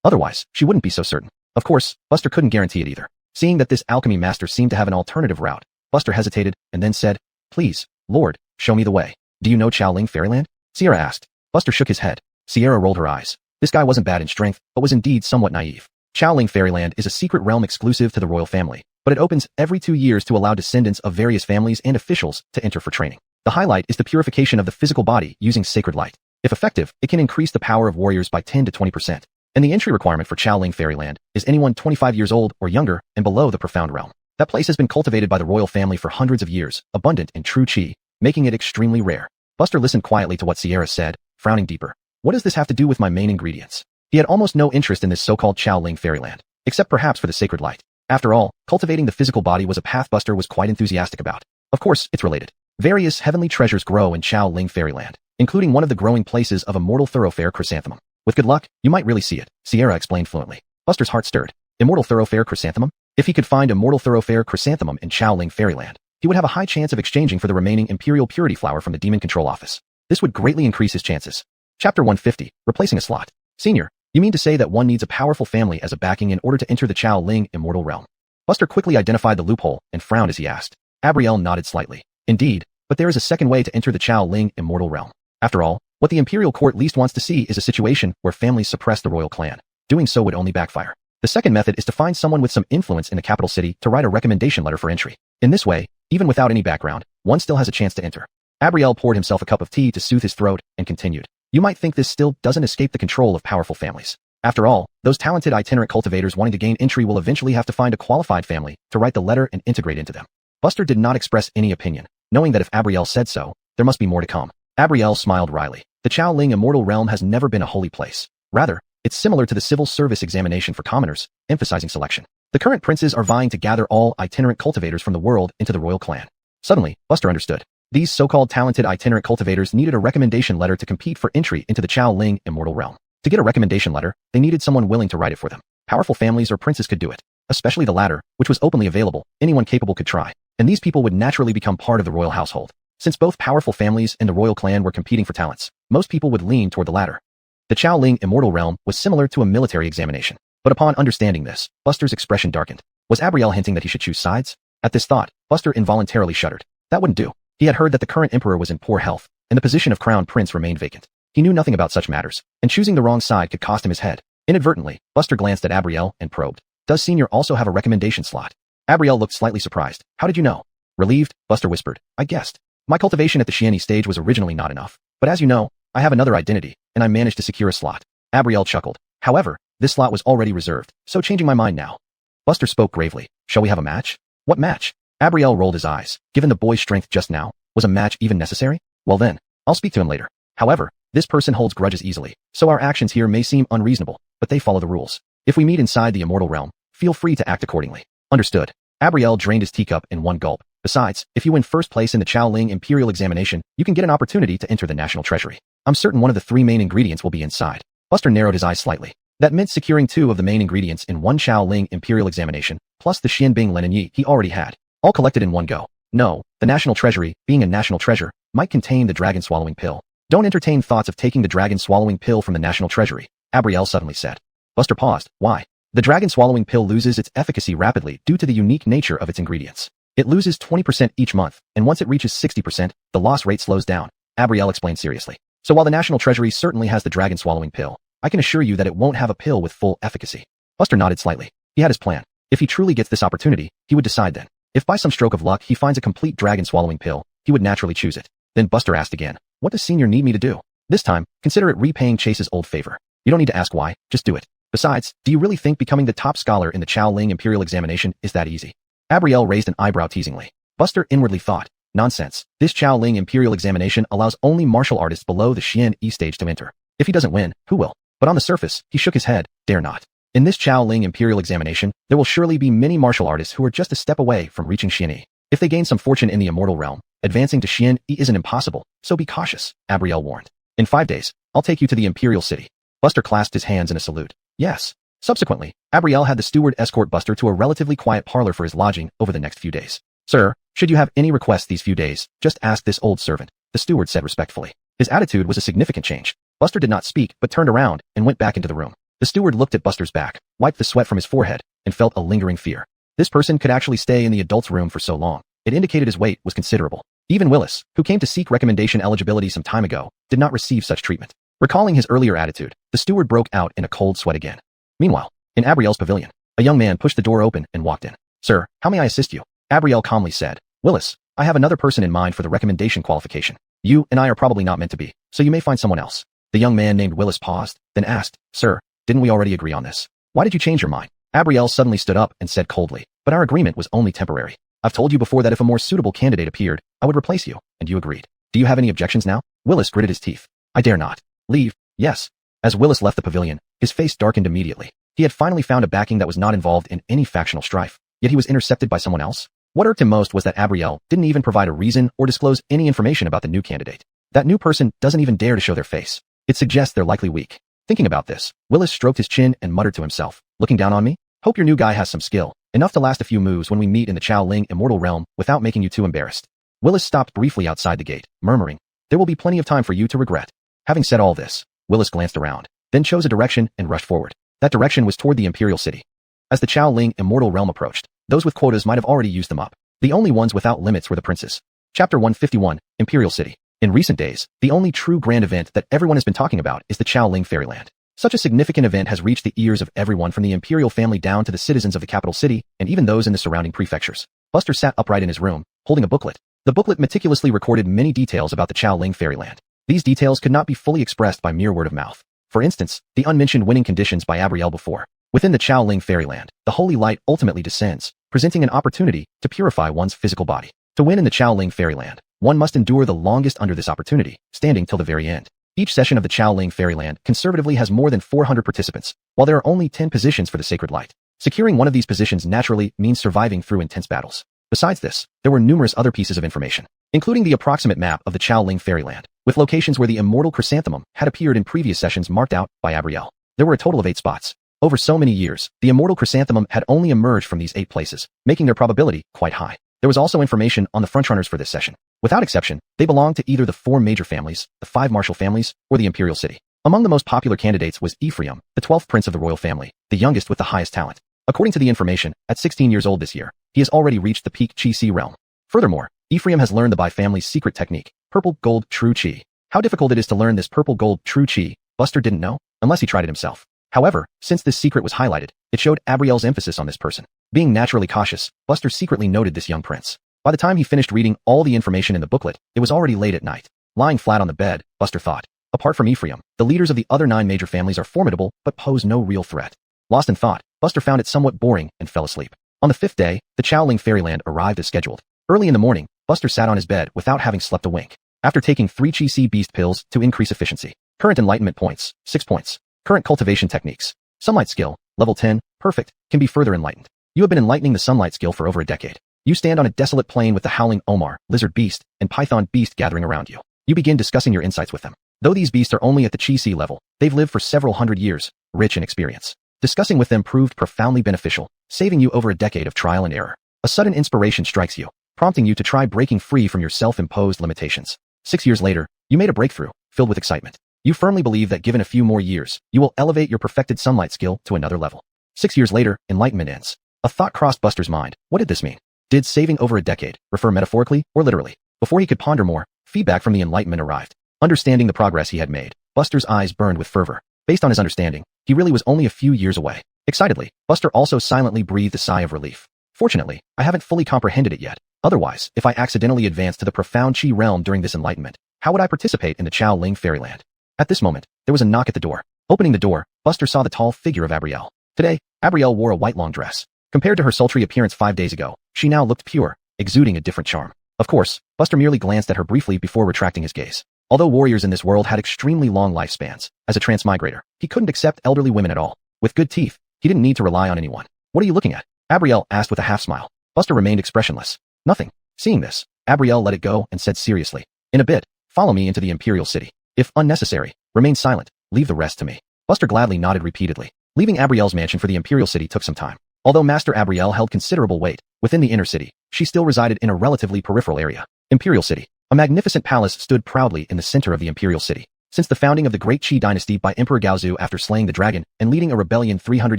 Otherwise, she wouldn't be so certain. Of course, Buster couldn't guarantee it either. Seeing that this alchemy master seemed to have an alternative route, Buster hesitated and then said, "Please, Lord, show me the way. Do you know Xiaoling Fairyland?" Sierra asked. Buster shook his head. Sierra rolled her eyes. This guy wasn't bad in strength, but was indeed somewhat naive. Xiaoling Fairyland is a secret realm exclusive to the royal family, but it opens every 2 years to allow descendants of various families and officials to enter for training. The highlight is the purification of the physical body using sacred light. If effective, it can increase the power of warriors by 10 to 20%. And the entry requirement for Xiaoling Fairyland is anyone 25 years old or younger and below the profound realm. That place has been cultivated by the royal family for hundreds of years, abundant in true qi, making it extremely rare. Buster listened quietly to what Sierra said, frowning deeper. What does this have to do with my main ingredients? He had almost no interest in this so-called Xiaoling Fairyland, except perhaps for the sacred light. After all, cultivating the physical body was a path Buster was quite enthusiastic about. Of course, it's related. Various heavenly treasures grow in Xiaoling Fairyland, including one of the growing places of immortal thoroughfare chrysanthemum. With good luck, you might really see it, Sierra explained fluently. Buster's heart stirred. Immortal thoroughfare chrysanthemum? If he could find immortal thoroughfare chrysanthemum in Xiaoling Fairyland, he would have a high chance of exchanging for the remaining imperial purity flower from the Demon Control Office. This would greatly increase his chances. Chapter 150, Replacing a Slot. Senior, you mean to say that one needs a powerful family as a backing in order to enter the Xiaoling immortal realm? Buster quickly identified the loophole and frowned as he asked. Abrielle nodded slightly. Indeed, but there is a second way to enter the Xiaoling immortal realm. After all, what the imperial court least wants to see is a situation where families suppress the royal clan. Doing so would only backfire. The second method is to find someone with some influence in the capital city to write a recommendation letter for entry. In this way, even without any background, one still has a chance to enter. Abrielle poured himself a cup of tea to soothe his throat and continued. You might think this still doesn't escape the control of powerful families. After all, those talented itinerant cultivators wanting to gain entry will eventually have to find a qualified family to write the letter and integrate into them. Buster did not express any opinion, knowing that if Abrielle said so, there must be more to come. Abrielle smiled wryly. The Xiaoling immortal realm has never been a holy place. Rather, it's similar to the civil service examination for commoners, emphasizing selection. The current princes are vying to gather all itinerant cultivators from the world into the royal clan. Suddenly, Buster understood. These so-called talented itinerant cultivators needed a recommendation letter to compete for entry into the Xiaoling immortal realm. To get a recommendation letter, they needed someone willing to write it for them. Powerful families or princes could do it. Especially the latter, which was openly available, anyone capable could try. And these people would naturally become part of the royal household. Since both powerful families and the royal clan were competing for talents, most people would lean toward the latter. The Xiaoling immortal realm was similar to a military examination. But upon understanding this, Buster's expression darkened. Was Abrielle hinting that he should choose sides? At this thought, Buster involuntarily shuddered. That wouldn't do. He had heard that the current emperor was in poor health, and the position of crown prince remained vacant. He knew nothing about such matters, and choosing the wrong side could cost him his head. Inadvertently, Buster glanced at Abrielle and probed. Does Senior also have a recommendation slot? Abrielle looked slightly surprised. How did you know? Relieved, Buster whispered. I guessed. My cultivation at the Xianyi stage was originally not enough, but as you know, I have another identity, and I managed to secure a slot. Abrielle chuckled. However, this slot was already reserved, so changing my mind now. Buster spoke gravely. Shall we have a match? What match? Abrielle rolled his eyes. Given the boy's strength just now, was a match even necessary? Well then, I'll speak to him later. However, this person holds grudges easily, so our actions here may seem unreasonable, but they follow the rules. If we meet inside the immortal realm, feel free to act accordingly. Understood. Abrielle drained his teacup in one gulp. Besides, if you win first place in the Xiaoling Imperial Examination, you can get an opportunity to enter the National Treasury. I'm certain one of the 3 main ingredients will be inside. Buster narrowed his eyes slightly. That meant securing 2 of the main ingredients in one Xiaoling Imperial Examination, plus the Xianbing Lenin Yi he already had, all collected in one go. No, the National Treasury, being a national treasure, might contain the dragon-swallowing pill. Don't entertain thoughts of taking the dragon-swallowing pill from the National Treasury, Abrielle suddenly said. Buster paused. Why? The dragon-swallowing pill loses its efficacy rapidly due to the unique nature of its ingredients. It loses 20% each month, and once it reaches 60%, the loss rate slows down, Abrielle explained seriously. So while the National Treasury certainly has the dragon-swallowing pill, I can assure you that it won't have a pill with full efficacy. Buster nodded slightly. He had his plan. If he truly gets this opportunity, he would decide then. If by some stroke of luck he finds a complete dragon-swallowing pill, he would naturally choose it. Then Buster asked again, what does Senior need me to do? This time, consider it repaying Chase's old favor. You don't need to ask why, just do it. Besides, do you really think becoming the top scholar in the Xiaoling Imperial Examination is that easy? Abrielle raised an eyebrow teasingly. Buster inwardly thought, nonsense. This Xiaoling Imperial Examination allows only martial artists below the Xianyi stage to enter. If he doesn't win, who will? But on the surface, he shook his head, dare not. In this Xiaoling Imperial Examination, there will surely be many martial artists who are just a step away from reaching Xianyi. If they gain some fortune in the immortal realm, advancing to Xianyi isn't impossible, so be cautious, Abrielle warned. In 5 days, I'll take you to the Imperial City. Buster clasped his hands in a salute. Yes. Subsequently, Abrielle had the steward escort Buster to a relatively quiet parlor for his lodging over the next few days. Sir, should you have any requests these few days, just ask this old servant, the steward said respectfully. His attitude was a significant change. Buster did not speak, but turned around and went back into the room. The steward looked at Buster's back, wiped the sweat from his forehead, and felt a lingering fear. This person could actually stay in the adult's room for so long. It indicated his weight was considerable. Even Willis, who came to seek recommendation eligibility some time ago, did not receive such treatment. Recalling his earlier attitude, the steward broke out in a cold sweat again. Meanwhile, in Abrielle's pavilion, a young man pushed the door open and walked in. Sir, how may I assist you? Abrielle calmly said. Willis, I have another person in mind for the recommendation qualification. You and I are probably not meant to be, so you may find someone else. The young man named Willis paused, then asked, Sir, didn't we already agree on this? Why did you change your mind? Abrielle suddenly stood up and said coldly, but our agreement was only temporary. I've told you before that if a more suitable candidate appeared, I would replace you, and you agreed. Do you have any objections now? Willis gritted his teeth. I dare not. Leave. Yes. As Willis left the pavilion, his face darkened immediately. He had finally found a backing that was not involved in any factional strife, yet he was intercepted by someone else. What irked him most was that Abrielle didn't even provide a reason or disclose any information about the new candidate. That new person doesn't even dare to show their face. It suggests they're likely weak. Thinking about this, Willis stroked his chin and muttered to himself, looking down on me? Hope your new guy has some skill, enough to last a few moves when we meet in the Chao Ling immortal realm without making you too embarrassed. Willis stopped briefly outside the gate, murmuring, there will be plenty of time for you to regret. Having said all this, Willis glanced around, then chose a direction and rushed forward. That direction was toward the Imperial City. As the Chao Ling immortal realm approached, those with quotas might have already used them up. The only ones without limits were the princes. Chapter 151, Imperial City. In recent days, the only true grand event that everyone has been talking about is the Chao Ling Fairyland. Such a significant event has reached the ears of everyone from the imperial family down to the citizens of the capital city and even those in the surrounding prefectures. Buster sat upright in his room, holding a booklet. The booklet meticulously recorded many details about the Chao Ling Fairyland. These details could not be fully expressed by mere word of mouth. For instance, the unmentioned winning conditions by Abrielle before. Within the Chao Ling Fairyland, the holy light ultimately descends, presenting an opportunity to purify one's physical body. To win in the Chao Ling Fairyland, one must endure the longest under this opportunity, standing till the very end. Each session of the Chao Ling Fairyland conservatively has more than 400 participants, while there are only 10 positions for the sacred light. Securing one of these positions naturally means surviving through intense battles. Besides this, there were numerous other pieces of information, including the approximate map of the Chao Ling Fairyland, with locations where the immortal chrysanthemum had appeared in previous sessions marked out by Abrielle. There were a total of 8 spots. Over so many years, the immortal chrysanthemum had only emerged from these 8 places, making their probability quite high. There was also information on the frontrunners for this session. Without exception, they belonged to either the 4 major families, the 5 martial families, or the Imperial City. Among the most popular candidates was Ephraim, the 12th prince of the royal family, the youngest with the highest talent. According to the information, at 16 years old this year, he has already reached the peak Qi realm. Furthermore, Ephraim has learned the Bai family's secret technique, purple gold true Qi. How difficult it is to learn this purple gold true Qi, Buster didn't know, unless he tried it himself. However, since this secret was highlighted, it showed Abrielle's emphasis on this person. Being naturally cautious, Buster secretly noted this young prince. By the time he finished reading all the information in the booklet, it was already late at night. Lying flat on the bed, Buster thought. Apart from Ephraim, the leaders of the other 9 major families are formidable but pose no real threat. Lost in thought, Buster found it somewhat boring and fell asleep. On the 5th day, the Chao Ling Fairyland arrived as scheduled. Early in the morning, Buster sat on his bed without having slept a wink. After taking 3 Qi Beast pills to increase efficiency. Current enlightenment points, 6 points. Current cultivation techniques. Sunlight skill, level 10, perfect, can be further enlightened. You have been enlightening the sunlight skill for over a decade. You stand on a desolate plain with the howling Omar, lizard beast, and python beast gathering around you. You begin discussing your insights with them. Though these beasts are only at the Qi level, they've lived for several hundred years, rich in experience. Discussing with them proved profoundly beneficial, saving you over a decade of trial and error. A sudden inspiration strikes you, prompting you to try breaking free from your self-imposed limitations. 6 years later, you made a breakthrough, filled with excitement. You firmly believe that given a few more years, you will elevate your perfected sunlight skill to another level. 6 years later, enlightenment ends. A thought crossed Buster's mind. What did this mean? Did saving over a decade refer metaphorically or literally? Before he could ponder more, feedback from the enlightenment arrived. Understanding the progress he had made, Buster's eyes burned with fervor. Based on his understanding, he really was only a few years away. Excitedly, Buster also silently breathed a sigh of relief. Fortunately, I haven't fully comprehended it yet. Otherwise, if I accidentally advanced to the profound Qi realm during this enlightenment, how would I participate in the Chao Ling Fairyland? At this moment, there was a knock at the door. Opening the door, Buster saw the tall figure of Abrielle. Today, Abrielle wore a white long dress. Compared to her sultry appearance 5 days ago, she now looked pure, exuding a different charm. Of course, Buster merely glanced at her briefly before retracting his gaze. Although warriors in this world had extremely long lifespans, as a transmigrator, he couldn't accept elderly women at all. With good teeth, he didn't need to rely on anyone. What are you looking at? Abrielle asked with a half-smile. Buster remained expressionless. Nothing. Seeing this, Abrielle let it go and said seriously, in a bit, follow me into the Imperial City. If unnecessary, remain silent, leave the rest to me. Buster gladly nodded repeatedly. Leaving Abrielle's mansion for the Imperial City took some time. Although Master Abrielle held considerable weight within the inner city, she still resided in a relatively peripheral area. Imperial City. A magnificent palace stood proudly in the center of the Imperial City. Since the founding of the Great Qi dynasty by Emperor Gaozu after slaying the dragon and leading a rebellion 300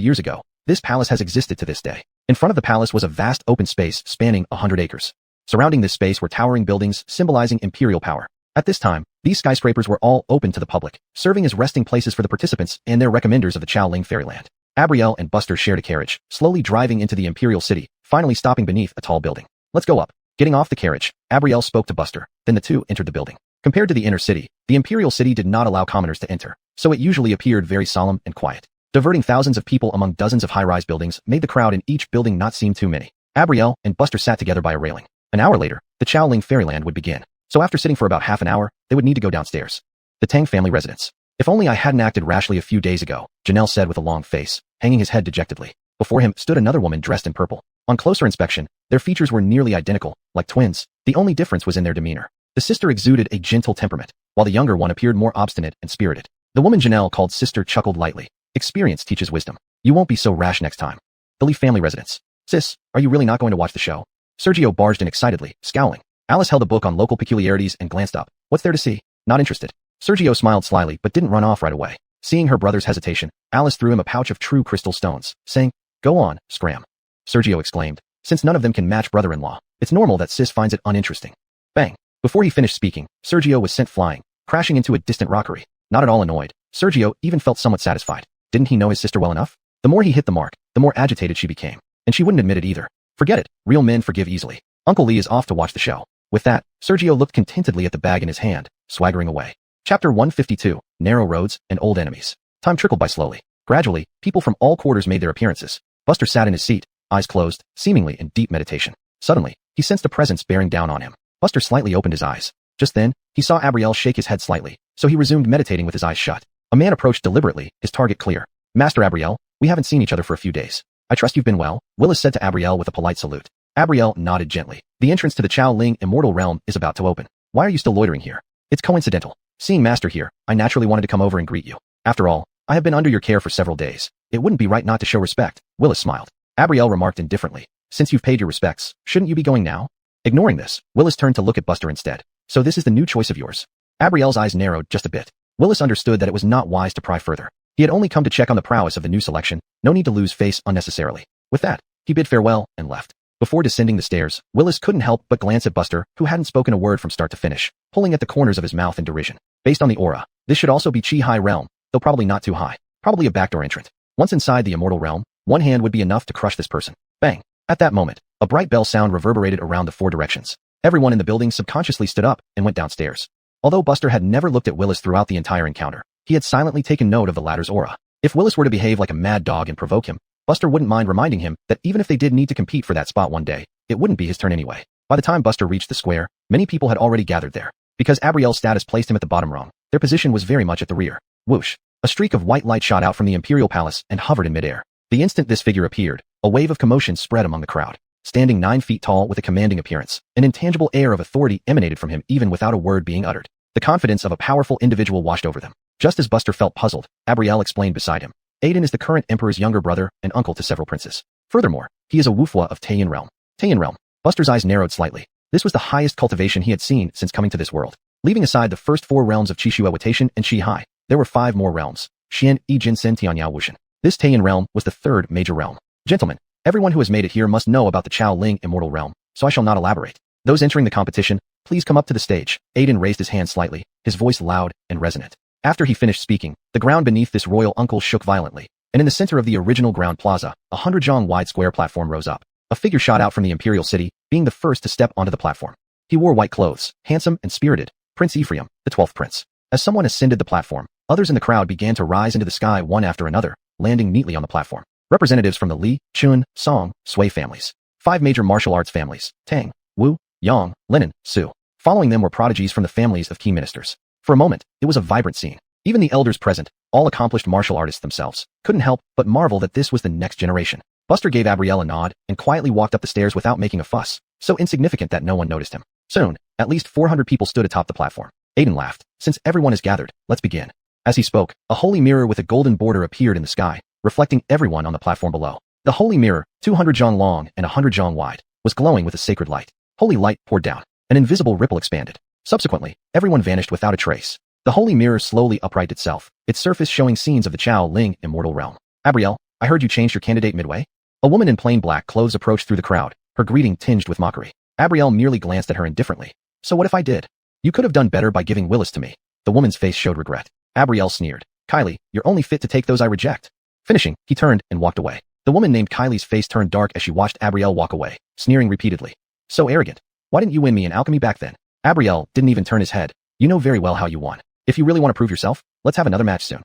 years ago, this palace has existed to this day. In front of the palace was a vast open space spanning 100 acres. Surrounding this space were towering buildings symbolizing imperial power. At this time, these skyscrapers were all open to the public, serving as resting places for the participants and their recommenders of the Qiaoling Fairyland. Abrielle and Buster shared a carriage, slowly driving into the Imperial City, finally stopping beneath a tall building. Let's go up. Getting off the carriage, Abrielle spoke to Buster, then the two entered the building. Compared to the inner city, the Imperial City did not allow commoners to enter, so it usually appeared very solemn and quiet. Diverting thousands of people among dozens of high-rise buildings made the crowd in each building not seem too many. Abrielle and Buster sat together by a railing. An hour later, the Qiaoling Fairyland would begin. So after sitting for about half an hour, they would need to go downstairs. The Tang family residence. If only I hadn't acted rashly a few days ago, Janelle said with a long face, hanging his head dejectedly. Before him stood another woman dressed in purple. On closer inspection, their features were nearly identical, like twins. The only difference was in their demeanor. The sister exuded a gentle temperament, while the younger one appeared more obstinate and spirited. The woman Janelle called sister chuckled lightly. Experience teaches wisdom. You won't be so rash next time. The Lee family residence. Sis, are you really not going to watch the show? Sergio barged in excitedly, scowling. Alice held a book on local peculiarities and glanced up. What's there to see? Not interested. Sergio smiled slyly but didn't run off right away. Seeing her brother's hesitation, Alice threw him a pouch of true crystal stones, saying, Go on, scram. Sergio exclaimed. Since none of them can match brother-in-law, it's normal that sis finds it uninteresting. Bang. Before he finished speaking, Sergio was sent flying, crashing into a distant rockery. Not at all annoyed, Sergio even felt somewhat satisfied. Didn't he know his sister well enough? The more he hit the mark, the more agitated she became. And she wouldn't admit it either. Forget it, real men forgive easily. Uncle Lee is off to watch the show. With that, Sergio looked contentedly at the bag in his hand, swaggering away. Chapter 152, Narrow Roads and Old Enemies. Time trickled by slowly. Gradually, people from all quarters made their appearances. Buster sat in his seat, eyes closed, seemingly in deep meditation. Suddenly, he sensed a presence bearing down on him. Buster slightly opened his eyes. Just then, he saw Abrielle shake his head slightly, so he resumed meditating with his eyes shut. A man approached deliberately, his target clear. Master Abrielle, we haven't seen each other for a few days. I trust you've been well, Willis said to Abrielle with a polite salute. Abrielle nodded gently. The entrance to the Qiaoling Immortal Realm is about to open. Why are you still loitering here? It's coincidental. Seeing Master here, I naturally wanted to come over and greet you. After all, I have been under your care for several days. It wouldn't be right not to show respect, Willis smiled. Abrielle remarked indifferently. Since you've paid your respects, shouldn't you be going now? Ignoring this, Willis turned to look at Buster instead. So this is the new choice of yours. Abrielle's eyes narrowed just a bit. Willis understood that it was not wise to pry further. He had only come to check on the prowess of the new selection, no need to lose face unnecessarily. With that, he bid farewell and left. Before descending the stairs, Willis couldn't help but glance at Buster, who hadn't spoken a word from start to finish, pulling at the corners of his mouth in derision. Based on the aura, this should also be Qi High Realm, though probably not too high. Probably a backdoor entrant. Once inside the Immortal Realm, one hand would be enough to crush this person. Bang! At that moment, a bright bell sound reverberated around the four directions. Everyone in the building subconsciously stood up and went downstairs. Although Buster had never looked at Willis throughout the entire encounter, he had silently taken note of the latter's aura. If Willis were to behave like a mad dog and provoke him, Buster wouldn't mind reminding him that even if they did need to compete for that spot one day, it wouldn't be his turn anyway. By the time Buster reached the square, many people had already gathered there. Because Abrielle's status placed him at the bottom rung, their position was very much at the rear. Whoosh! A streak of white light shot out from the Imperial Palace and hovered in midair. The instant this figure appeared, a wave of commotion spread among the crowd. Standing 9 feet tall with a commanding appearance, an intangible air of authority emanated from him even without a word being uttered. The confidence of a powerful individual washed over them. Just as Buster felt puzzled, Abrielle explained beside him. Aiden is the current emperor's younger brother and uncle to several princes. Furthermore, he is a Wufwa of Taiyan Realm. Taiyan Realm. Buster's eyes narrowed slightly. This was the highest cultivation he had seen since coming to this world. Leaving aside the first 4 realms of Qishu Ewitation and Qi Hai, there were 5 more realms. Xian, Yi Jinsen, Tianyao Wushan. This Taiyan Realm was the 3rd major realm. Gentlemen, everyone who has made it here must know about the Qiaoling Immortal Realm, so I shall not elaborate. Those entering the competition, please come up to the stage. Aiden raised his hand slightly, his voice loud and resonant. After he finished speaking, the ground beneath this royal uncle shook violently, and in the center of the original ground plaza, a 100-jong wide square platform rose up. A figure shot out from the Imperial City, being the first to step onto the platform. He wore white clothes, handsome and spirited, Prince Ephraim, the 12th prince. As someone ascended the platform, others in the crowd began to rise into the sky one after another, landing neatly on the platform. Representatives from the Li, Chun, Song, Sui families. 5 major martial arts families, Tang, Wu, Yang, Linen, Su. Following them were prodigies from the families of key ministers. For a moment, it was a vibrant scene. Even the elders present, all accomplished martial artists themselves, couldn't help but marvel that this was the next generation. Buster gave Abrielle a nod and quietly walked up the stairs without making a fuss, so insignificant that no one noticed him. Soon, at least 400 people stood atop the platform. Aiden laughed. Since everyone is gathered, let's begin. As he spoke, a holy mirror with a golden border appeared in the sky, reflecting everyone on the platform below. The holy mirror, 200 zhang long and 100 zhang wide, was was glowing with a sacred light. Holy light poured down. An invisible ripple expanded. Subsequently, everyone vanished without a trace. The holy mirror slowly uprighted itself, its surface showing scenes of the Chao Ling immortal realm. Abrielle, I heard you changed your candidate midway? A woman in plain black clothes approached through the crowd, her greeting tinged with mockery. Abrielle merely glanced at her indifferently. So what if I did? You could have done better by giving Willis to me. The woman's face showed regret. Abrielle sneered. Kylie, you're only fit to take those I reject. Finishing, he turned and walked away. The woman named Kylie's face turned dark as she watched Abrielle walk away, sneering repeatedly. So arrogant. Why didn't you win me in alchemy back then? Abrielle didn't even turn his head. You know very well how you won. If you really want to prove yourself, let's have another match soon.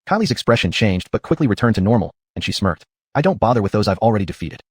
Kylie's expression changed but quickly returned to normal, and she smirked. I don't bother with those I've already defeated.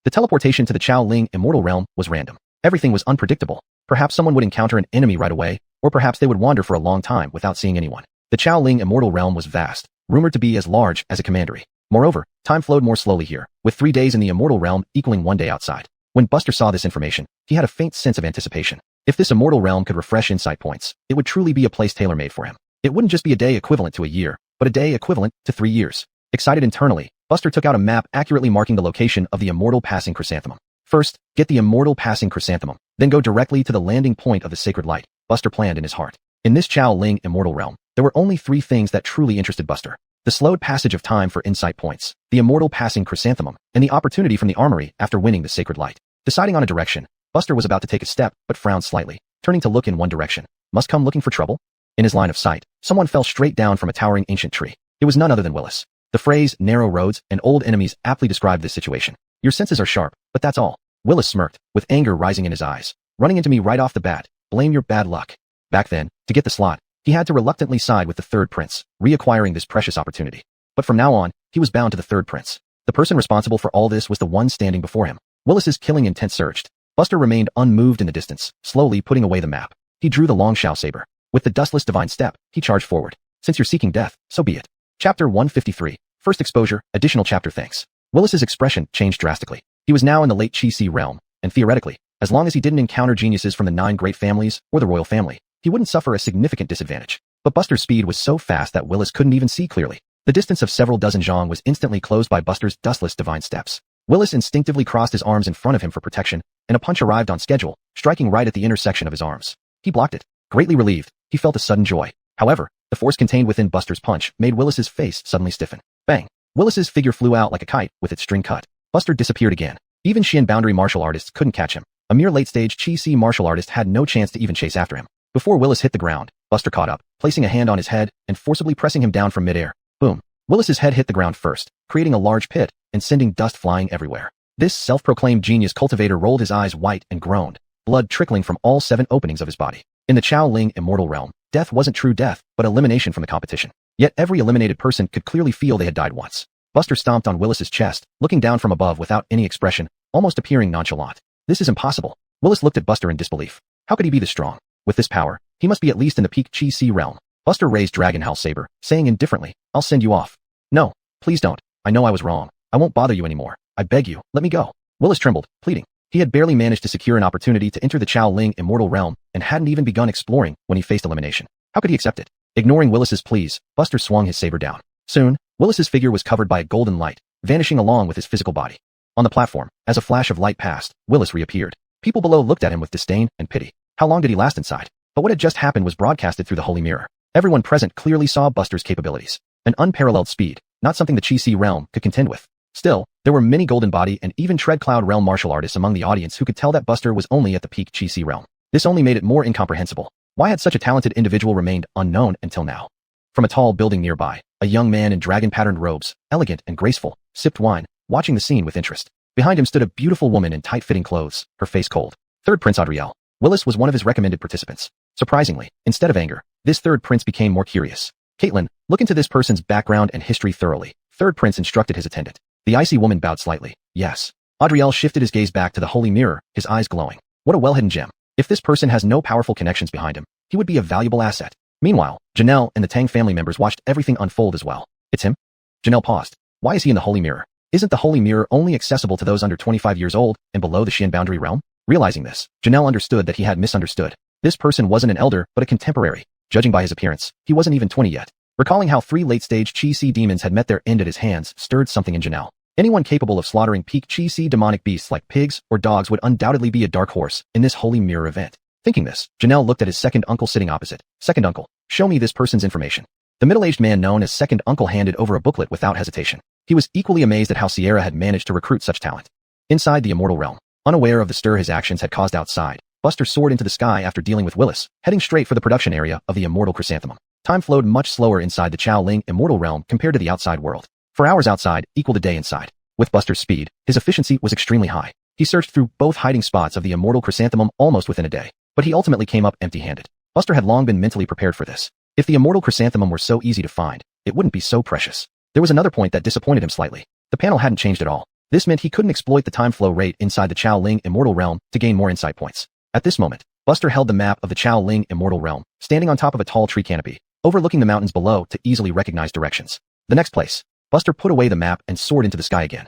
The teleportation to the Chao Ling immortal realm was random. Everything was unpredictable. Perhaps someone would encounter an enemy right away, or perhaps they would wander for a long time without seeing anyone. The Chao Ling immortal realm was vast, rumored to be as large as a commandery. Moreover, time flowed more slowly here, with 3 days in the immortal realm equaling 1 day outside. When Buster saw this information, he had a faint sense of anticipation. If this immortal realm could refresh insight points, it would truly be a place tailor-made for him. It wouldn't just be a day equivalent to a year, but a day equivalent to 3 years. Excited internally, Buster took out a map accurately marking the location of the immortal passing chrysanthemum. First, get the immortal passing chrysanthemum, then go directly to the landing point of the sacred light, Buster planned in his heart. In this Chao Ling immortal realm, there were only 3 things that truly interested Buster. The slowed passage of time for insight points, the immortal passing chrysanthemum, and the opportunity from the armory after winning the sacred light. Deciding on a direction, Buster was about to take a step, but frowned slightly, turning to look in one direction. Must come looking for trouble? In his line of sight, someone fell straight down from a towering ancient tree. It was none other than Willis. The phrase, narrow roads and old enemies aptly described this situation. Your senses are sharp, but that's all. Willis smirked, with anger rising in his eyes. Running into me right off the bat. Blame your bad luck. Back then, to get the slot, he had to reluctantly side with the third prince, reacquiring this precious opportunity. But from now on, he was bound to the third prince. The person responsible for all this was the one standing before him. Willis's killing intent surged. Buster remained unmoved in the distance, slowly putting away the map. He drew the long Shao saber. With the dustless divine step, he charged forward. Since you're seeking death, so be it. Chapter 153. First exposure, additional chapter thanks. Willis's expression changed drastically. He was now in the late Chi-Si realm, and theoretically, as long as he didn't encounter geniuses from the 9 great families or the royal family, he wouldn't suffer a significant disadvantage. But Buster's speed was so fast that Willis couldn't even see clearly. The distance of several dozen zhang was instantly closed by Buster's dustless divine steps. Willis instinctively crossed his arms in front of him for protection, and a punch arrived on schedule, striking right at the intersection of his arms. He blocked it. Greatly relieved, he felt a sudden joy. However, the force contained within Buster's punch made Willis's face suddenly stiffen. Bang! Willis's figure flew out like a kite with its string cut. Buster disappeared again. Even Xian boundary martial artists couldn't catch him. A mere late-stage Chi-Si martial artist had no chance to even chase after him. Before Willis hit the ground, Buster caught up, placing a hand on his head and forcibly pressing him down from midair. Boom! Willis's head hit the ground first, creating a large pit and sending dust flying everywhere. This self-proclaimed genius cultivator rolled his eyes white and groaned, blood trickling from all 7 openings of his body. In the Chao Ling immortal realm, death wasn't true death, but elimination from the competition. Yet every eliminated person could clearly feel they had died once. Buster stomped on Willis's chest, looking down from above without any expression, almost appearing nonchalant. This is impossible. Willis looked at Buster in disbelief. How could he be this strong? With this power, he must be at least in the peak Chi-Si realm. Buster raised Dragon Howl Saber, saying indifferently, I'll send you off. No, please don't. I know I was wrong. I won't bother you anymore. I beg you, let me go. Willis trembled, pleading. He had barely managed to secure an opportunity to enter the Chao Ling immortal realm and hadn't even begun exploring when he faced elimination. How could he accept it? Ignoring Willis's pleas, Buster swung his saber down. Soon, Willis's figure was covered by a golden light, vanishing along with his physical body. On the platform, as a flash of light passed, Willis reappeared. People below looked at him with disdain and pity. How long did he last inside? But what had just happened was broadcasted through the holy mirror. Everyone present clearly saw Buster's capabilities. An unparalleled speed, not something the Chi-Si realm could contend with. Still, there were many Golden Body and even Tread Cloud realm martial artists among the audience who could tell that Buster was only at the peak Chi-Si realm. This only made it more incomprehensible. Why had such a talented individual remained unknown until now? From a tall building nearby, a young man in dragon-patterned robes, elegant and graceful, sipped wine, watching the scene with interest. Behind him stood a beautiful woman in tight-fitting clothes, her face cold. Third Prince Adriel. Willis was one of his recommended participants. Surprisingly, instead of anger, this third prince became more curious. Caitlin, look into this person's background and history thoroughly. Third prince instructed his attendant. The icy woman bowed slightly. Yes. Adriel shifted his gaze back to the holy mirror, his eyes glowing. What a well-hidden gem. If this person has no powerful connections behind him, he would be a valuable asset. Meanwhile, Janelle and the Tang family members watched everything unfold as well. It's him? Janelle paused. Why is he in the holy mirror? Isn't the holy mirror only accessible to those under 25 years old and below the Xian boundary realm? Realizing this, Janelle understood that he had misunderstood. This person wasn't an elder, but a contemporary. Judging by his appearance, he wasn't even 20 yet. Recalling how 3 late-stage Chi-Si demons had met their end at his hands stirred something in Janelle. Anyone capable of slaughtering peak Chi demonic beasts like pigs or dogs would undoubtedly be a dark horse in this holy mirror event. Thinking this, Janelle looked at his second uncle sitting opposite. Second uncle, show me this person's information. The middle-aged man known as second uncle handed over a booklet without hesitation. He was equally amazed at how Sierra had managed to recruit such talent. Inside the immortal realm, unaware of the stir his actions had caused outside, Buster soared into the sky after dealing with Willis, heading straight for the production area of the immortal chrysanthemum. Time flowed much slower inside the Chao Ling immortal realm compared to the outside world. 4 hours outside equaled a day inside. With Buster's speed, his efficiency was extremely high. He searched through both hiding spots of the immortal chrysanthemum almost within a day, but he ultimately came up empty-handed. Buster had long been mentally prepared for this. If the immortal chrysanthemum were so easy to find, it wouldn't be so precious. There was another point that disappointed him slightly. The panel hadn't changed at all. This meant he couldn't exploit the time flow rate inside the Chao Ling immortal realm to gain more insight points. At this moment, Buster held the map of the Chao Ling immortal realm, standing on top of a tall tree canopy, overlooking the mountains below to easily recognize directions. The next place, Buster put away the map and soared into the sky again.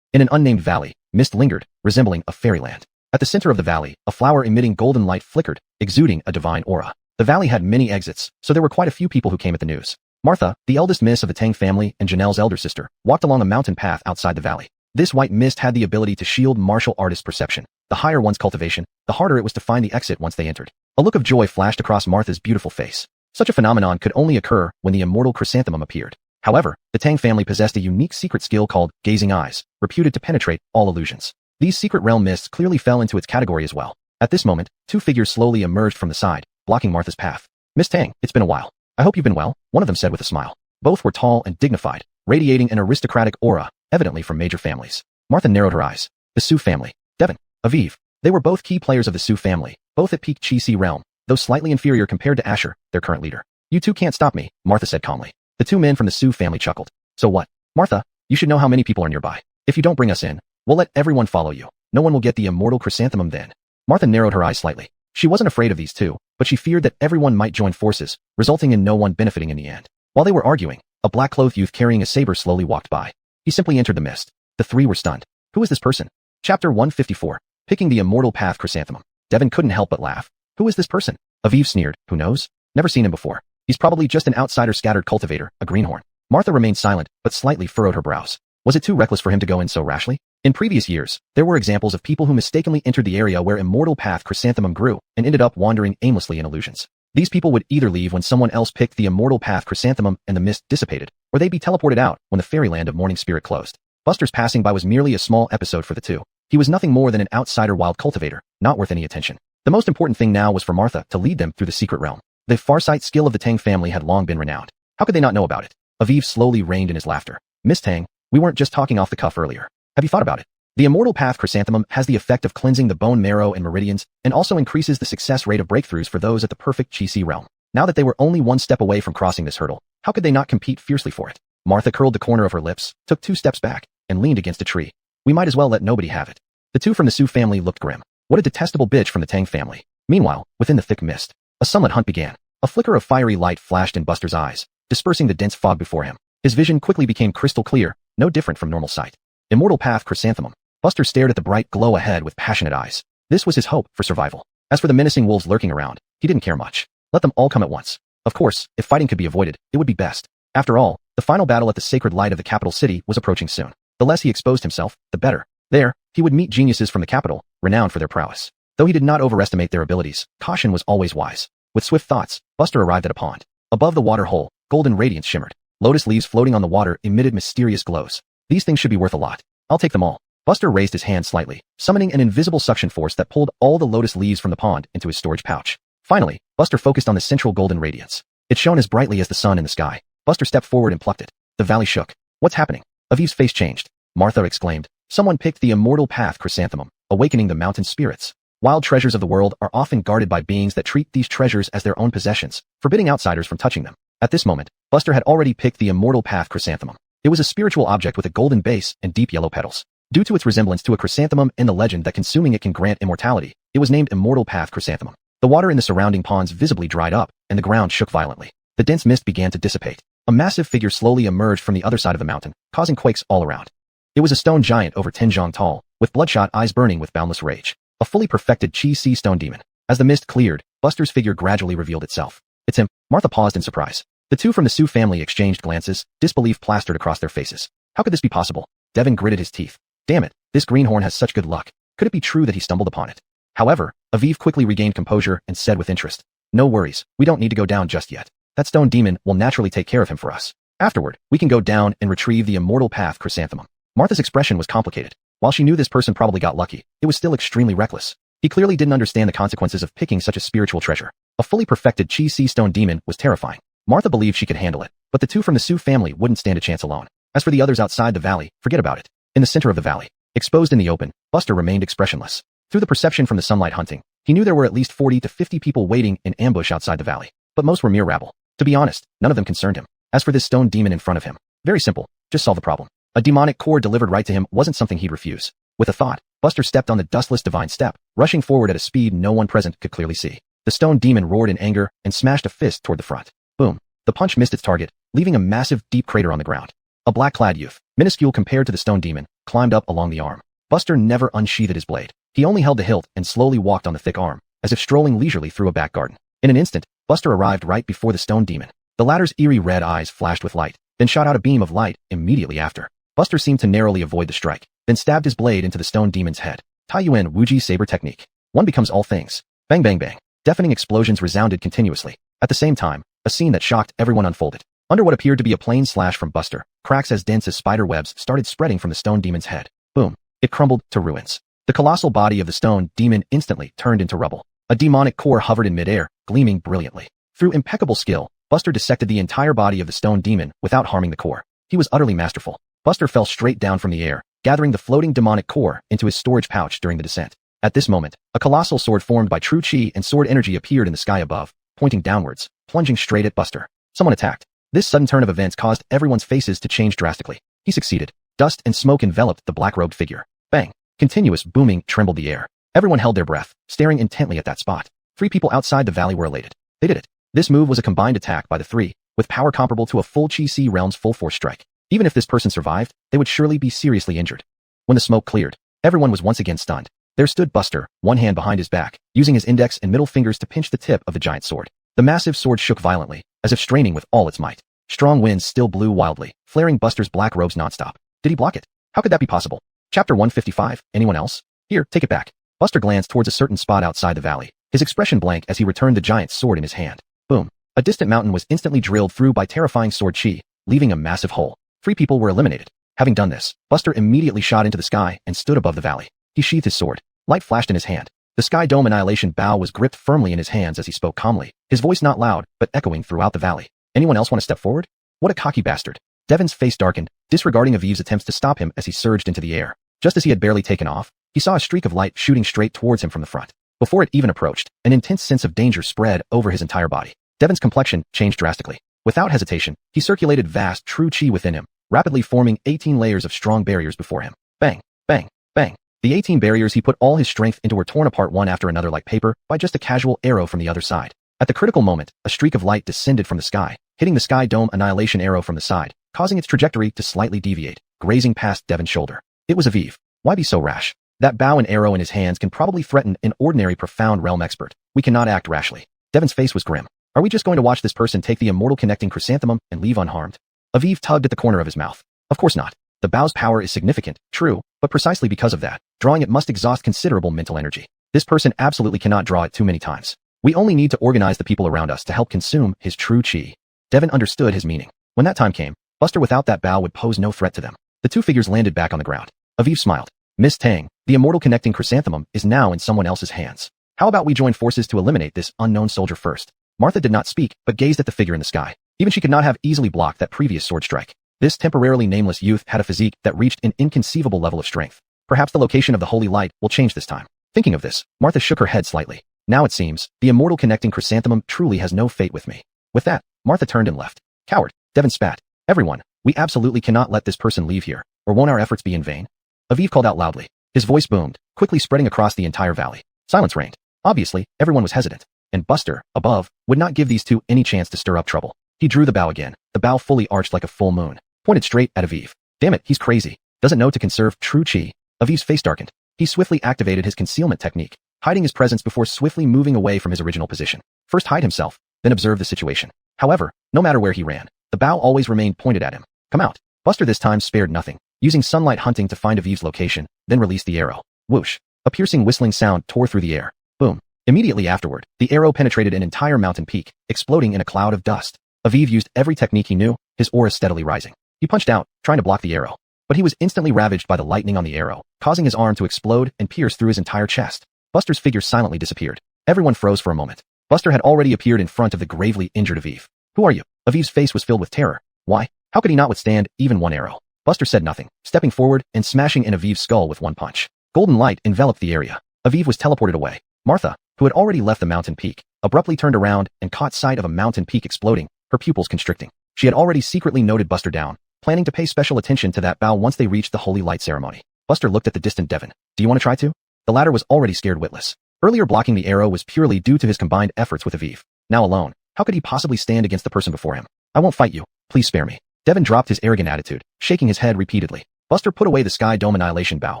In an unnamed valley, mist lingered, resembling a fairyland. At the center of the valley, a flower emitting golden light flickered, exuding a divine aura. The valley had many exits, so there were quite a few people who came at the news. Martha, the eldest miss of the Tang family and Janelle's elder sister, walked along a mountain path outside the valley. This white mist had the ability to shield martial artist perception. The higher one's cultivation, the harder it was to find the exit once they entered. A look of joy flashed across Martha's beautiful face. Such a phenomenon could only occur when the immortal chrysanthemum appeared. However, the Tang family possessed a unique secret skill called gazing eyes, reputed to penetrate all illusions. These secret realm mists clearly fell into its category as well. At this moment, 2 figures slowly emerged from the side, blocking Martha's path. Miss Tang, it's been a while. I hope you've been well, one of them said with a smile. Both were tall and dignified, radiating an aristocratic aura, evidently from major families. Martha narrowed her eyes. The Su family. Devin. Aviv. They were both key players of the Su family, both at peak Chi realm, though slightly inferior compared to Asher, their current leader. You two can't stop me, Martha said calmly. The 2 men from the Su family chuckled. So what? Martha, you should know how many people are nearby. If you don't bring us in, we'll let everyone follow you. No one will get the immortal chrysanthemum then. Martha narrowed her eyes slightly. She wasn't afraid of these 2, but she feared that everyone might join forces, resulting in no one benefiting in the end. While they were arguing, a black-clothed youth carrying a saber slowly walked by. He simply entered the mist. The 3 were stunned. Who is this person? Chapter 154. Picking the immortal path chrysanthemum. Devin couldn't help but laugh. Who is this person? Aviv sneered. Who knows? Never seen him before. He's probably just an outsider scattered cultivator, a greenhorn. Martha remained silent, but slightly furrowed her brows. Was it too reckless for him to go in so rashly? In previous years, there were examples of people who mistakenly entered the area where immortal path chrysanthemum grew and ended up wandering aimlessly in illusions. These people would either leave when someone else picked the immortal path chrysanthemum and the mist dissipated, or they'd be teleported out when the fairyland of Morning Spirit closed. Buster's passing by was merely a small episode for the 2. He was nothing more than an outsider wild cultivator, not worth any attention. The most important thing now was for Martha to lead them through the secret realm. The farsight skill of the Tang family had long been renowned. How could they not know about it? Aviv slowly reined in his laughter. Miss Tang, we weren't just talking off the cuff earlier. Have you thought about it? The immortal path chrysanthemum has the effect of cleansing the bone marrow and meridians, and also increases the success rate of breakthroughs for those at the perfect Chi realm. Now that they were only 1 step away from crossing this hurdle, how could they not compete fiercely for it? Martha curled the corner of her lips, took 2 steps back, and leaned against a tree. We might as well let nobody have it. The 2 from the Su family looked grim. What a detestable bitch from the Tang family. Meanwhile, within the thick mist, a sunlit hunt began. A flicker of fiery light flashed in Buster's eyes, dispersing the dense fog before him. His vision quickly became crystal clear, no different from normal sight. Immortal path chrysanthemum. Buster stared at the bright glow ahead with passionate eyes. This was his hope for survival. As for the menacing wolves lurking around, he didn't care much. Let them all come at once. Of course, if fighting could be avoided, it would be best. After all, the final battle at the sacred light of the capital city was approaching soon. The less he exposed himself, the better. There, he would meet geniuses from the capital, renowned for their prowess. Though he did not overestimate their abilities, caution was always wise. With swift thoughts, Buster arrived at a pond. Above the water hole, golden radiance shimmered. Lotus leaves floating on the water emitted mysterious glows. These things should be worth a lot. I'll take them all. Buster raised his hand slightly, summoning an invisible suction force that pulled all the lotus leaves from the pond into his storage pouch. Finally, Buster focused on the central golden radiance. It shone as brightly as the sun in the sky. Buster stepped forward and plucked it. The valley shook. What's happening? Aviv's face changed. Martha exclaimed. Someone picked the immortal path chrysanthemum, awakening the mountain spirits. Wild treasures of the world are often guarded by beings that treat these treasures as their own possessions, forbidding outsiders from touching them. At this moment, Buster had already picked the immortal path chrysanthemum. It was a spiritual object with a golden base and deep yellow petals. Due to its resemblance to a chrysanthemum and the legend that consuming it can grant immortality, it was named Immortal Path Chrysanthemum. The water in the surrounding ponds visibly dried up, and the ground shook violently. The dense mist began to dissipate. A massive figure slowly emerged from the other side of the mountain, causing quakes all around. It was a stone giant over 10 zhang tall, with bloodshot eyes burning with boundless rage. A fully perfected Chi Si stone demon. As the mist cleared, Buster's figure gradually revealed itself. It's him. Martha paused in surprise. The 2 from the Su family exchanged glances, disbelief plastered across their faces. How could this be possible? Devin gritted his teeth. Damn it, this greenhorn has such good luck. Could it be true that he stumbled upon it? However, Aviv quickly regained composure and said with interest, no worries, we don't need to go down just yet. That stone demon will naturally take care of him for us. Afterward, we can go down and retrieve the immortal path chrysanthemum. Martha's expression was complicated. While she knew this person probably got lucky, it was still extremely reckless. He clearly didn't understand the consequences of picking such a spiritual treasure. A fully perfected Chi Si stone demon was terrifying. Martha believed she could handle it, but the two from the Sioux family wouldn't stand a chance alone. As for the others outside the valley, forget about it. In the center of the valley, exposed in the open, Buster remained expressionless. Through the perception from the sunlight hunting, he knew there were at least 40 to 50 people waiting in ambush outside the valley, but most were mere rabble. To be honest, none of them concerned him. As for this stone demon in front of him, very simple, just solve the problem. A demonic core delivered right to him wasn't something he'd refuse. With a thought, Buster stepped on the dustless divine step, rushing forward at a speed no one present could clearly see. The stone demon roared in anger and smashed a fist toward the front. Boom. The punch missed its target, leaving a massive, deep crater on the ground. A black-clad youth, minuscule compared to the stone demon, climbed up along the arm. Buster never unsheathed his blade. He only held the hilt and slowly walked on the thick arm, as if strolling leisurely through a back garden. In an instant, Buster arrived right before the stone demon. The latter's eerie red eyes flashed with light, then shot out a beam of light immediately after. Buster seemed to narrowly avoid the strike, then stabbed his blade into the stone demon's head. Taiyuan Wuji saber technique. One becomes all things. Bang bang bang. Deafening explosions resounded continuously. At the same time, a scene that shocked everyone unfolded. Under what appeared to be a plain slash from Buster, cracks as dense as spider webs started spreading from the stone demon's head. Boom. It crumbled to ruins. The colossal body of the stone demon instantly turned into rubble. A demonic core hovered in midair, gleaming brilliantly. Through impeccable skill, Buster dissected the entire body of the stone demon without harming the core. He was utterly masterful. Buster fell straight down from the air, gathering the floating demonic core into his storage pouch during the descent. At this moment, a colossal sword formed by true chi and sword energy appeared in the sky above, pointing downwards, plunging straight at Buster. Someone attacked. This sudden turn of events caused everyone's faces to change drastically. He succeeded. Dust and smoke enveloped the black-robed figure. Bang! Continuous booming trembled the air. Everyone held their breath, staring intently at that spot. 3 people outside the valley were elated. They did it. This move was a combined attack by the 3, with power comparable to a full Chi Si realm's full-force strike. Even if this person survived, they would surely be seriously injured. When the smoke cleared, everyone was once again stunned. There stood Buster, one hand behind his back, using his index and middle fingers to pinch the tip of the giant sword. The massive sword shook violently, as if straining with all its might. Strong winds still blew wildly, flaring Buster's black robes nonstop. Did he block it? How could that be possible? Chapter 155, anyone else? Here, take it back. Buster glanced towards a certain spot outside the valley, his expression blank as he returned the giant sword in his hand. Boom. A distant mountain was instantly drilled through by terrifying sword chi, leaving a massive hole. 3 people were eliminated. Having done this, Buster immediately shot into the sky and stood above the valley. He sheathed his sword. Light flashed in his hand. The Sky Dome Annihilation bow was gripped firmly in his hands as he spoke calmly, his voice not loud, but echoing throughout the valley. Anyone else want to step forward? What a cocky bastard. Devin's face darkened, disregarding Aviv's attempts to stop him as he surged into the air. Just as he had barely taken off, he saw a streak of light shooting straight towards him from the front. Before it even approached, an intense sense of danger spread over his entire body. Devin's complexion changed drastically. Without hesitation, he circulated vast true chi within him, rapidly forming 18 layers of strong barriers before him. Bang, bang, bang. The 18 barriers he put all his strength into were torn apart one after another like paper by just a casual arrow from the other side. At the critical moment, a streak of light descended from the sky, hitting the Sky Dome Annihilation arrow from the side, causing its trajectory to slightly deviate, grazing past Devin's shoulder. It was Aviv. Why be so rash? That bow and arrow in his hands can probably threaten an ordinary profound realm expert. We cannot act rashly. Devin's face was grim. Are we just going to watch this person take the immortal connecting chrysanthemum and leave unharmed? Aviv tugged at the corner of his mouth. Of course not. The bow's power is significant, true, but precisely because of that, drawing it must exhaust considerable mental energy. This person absolutely cannot draw it too many times. We only need to organize the people around us to help consume his true chi. Devin understood his meaning. When that time came, Buster without that bow would pose no threat to them. The 2 figures landed back on the ground. Aviv smiled. Miss Tang, the immortal connecting chrysanthemum is now in someone else's hands. How about we join forces to eliminate this unknown soldier first? Martha did not speak, but gazed at the figure in the sky. Even she could not have easily blocked that previous sword strike. This temporarily nameless youth had a physique that reached an inconceivable level of strength. Perhaps the location of the holy light will change this time. Thinking of this, Martha shook her head slightly. Now it seems, the immortal connecting chrysanthemum truly has no fate with me. With that, Martha turned and left. Coward, Devin spat. Everyone, we absolutely cannot let this person leave here, or won't our efforts be in vain? Aviv called out loudly. His voice boomed, quickly spreading across the entire valley. Silence reigned. Obviously, everyone was hesitant, and Buster, above, would not give these 2 any chance to stir up trouble. He drew the bow again, the bow fully arched like a full moon, pointed straight at Aviv. Damn it, he's crazy. Doesn't know to conserve true chi. Aviv's face darkened. He swiftly activated his concealment technique, hiding his presence before swiftly moving away from his original position. First hide himself, then observe the situation. However, no matter where he ran, the bow always remained pointed at him. Come out. Buster this time spared nothing. using sunlight hunting to find Aviv's location, then released the arrow. Whoosh. A piercing whistling sound tore through the air. Boom. Immediately afterward, the arrow penetrated an entire mountain peak, exploding in a cloud of dust. Aviv used every technique he knew, his aura steadily rising. He punched out, trying to block the arrow. But he was instantly ravaged by the lightning on the arrow, causing his arm to explode and pierce through his entire chest. Buster's figure silently disappeared. Everyone froze for a moment. Buster had already appeared in front of the gravely injured Aviv. Who are you? Aviv's face was filled with terror. Why? How could he not withstand even one arrow? Buster said nothing, stepping forward and smashing in Aviv's skull with one punch. Golden light enveloped the area. Aviv was teleported away. Martha, who had already left the mountain peak, abruptly turned around and caught sight of a mountain peak exploding, her pupils constricting. She had already secretly noted Buster down, planning to pay special attention to that bow once they reached the holy light ceremony. Buster looked at the distant Devon. Do you want to try to? The latter was already scared witless. Earlier blocking the arrow was purely due to his combined efforts with Aviv. Now alone, how could he possibly stand against the person before him? I won't fight you. Please spare me. Devon dropped his arrogant attitude, shaking his head repeatedly. Buster put away the Sky Dome Annihilation bow,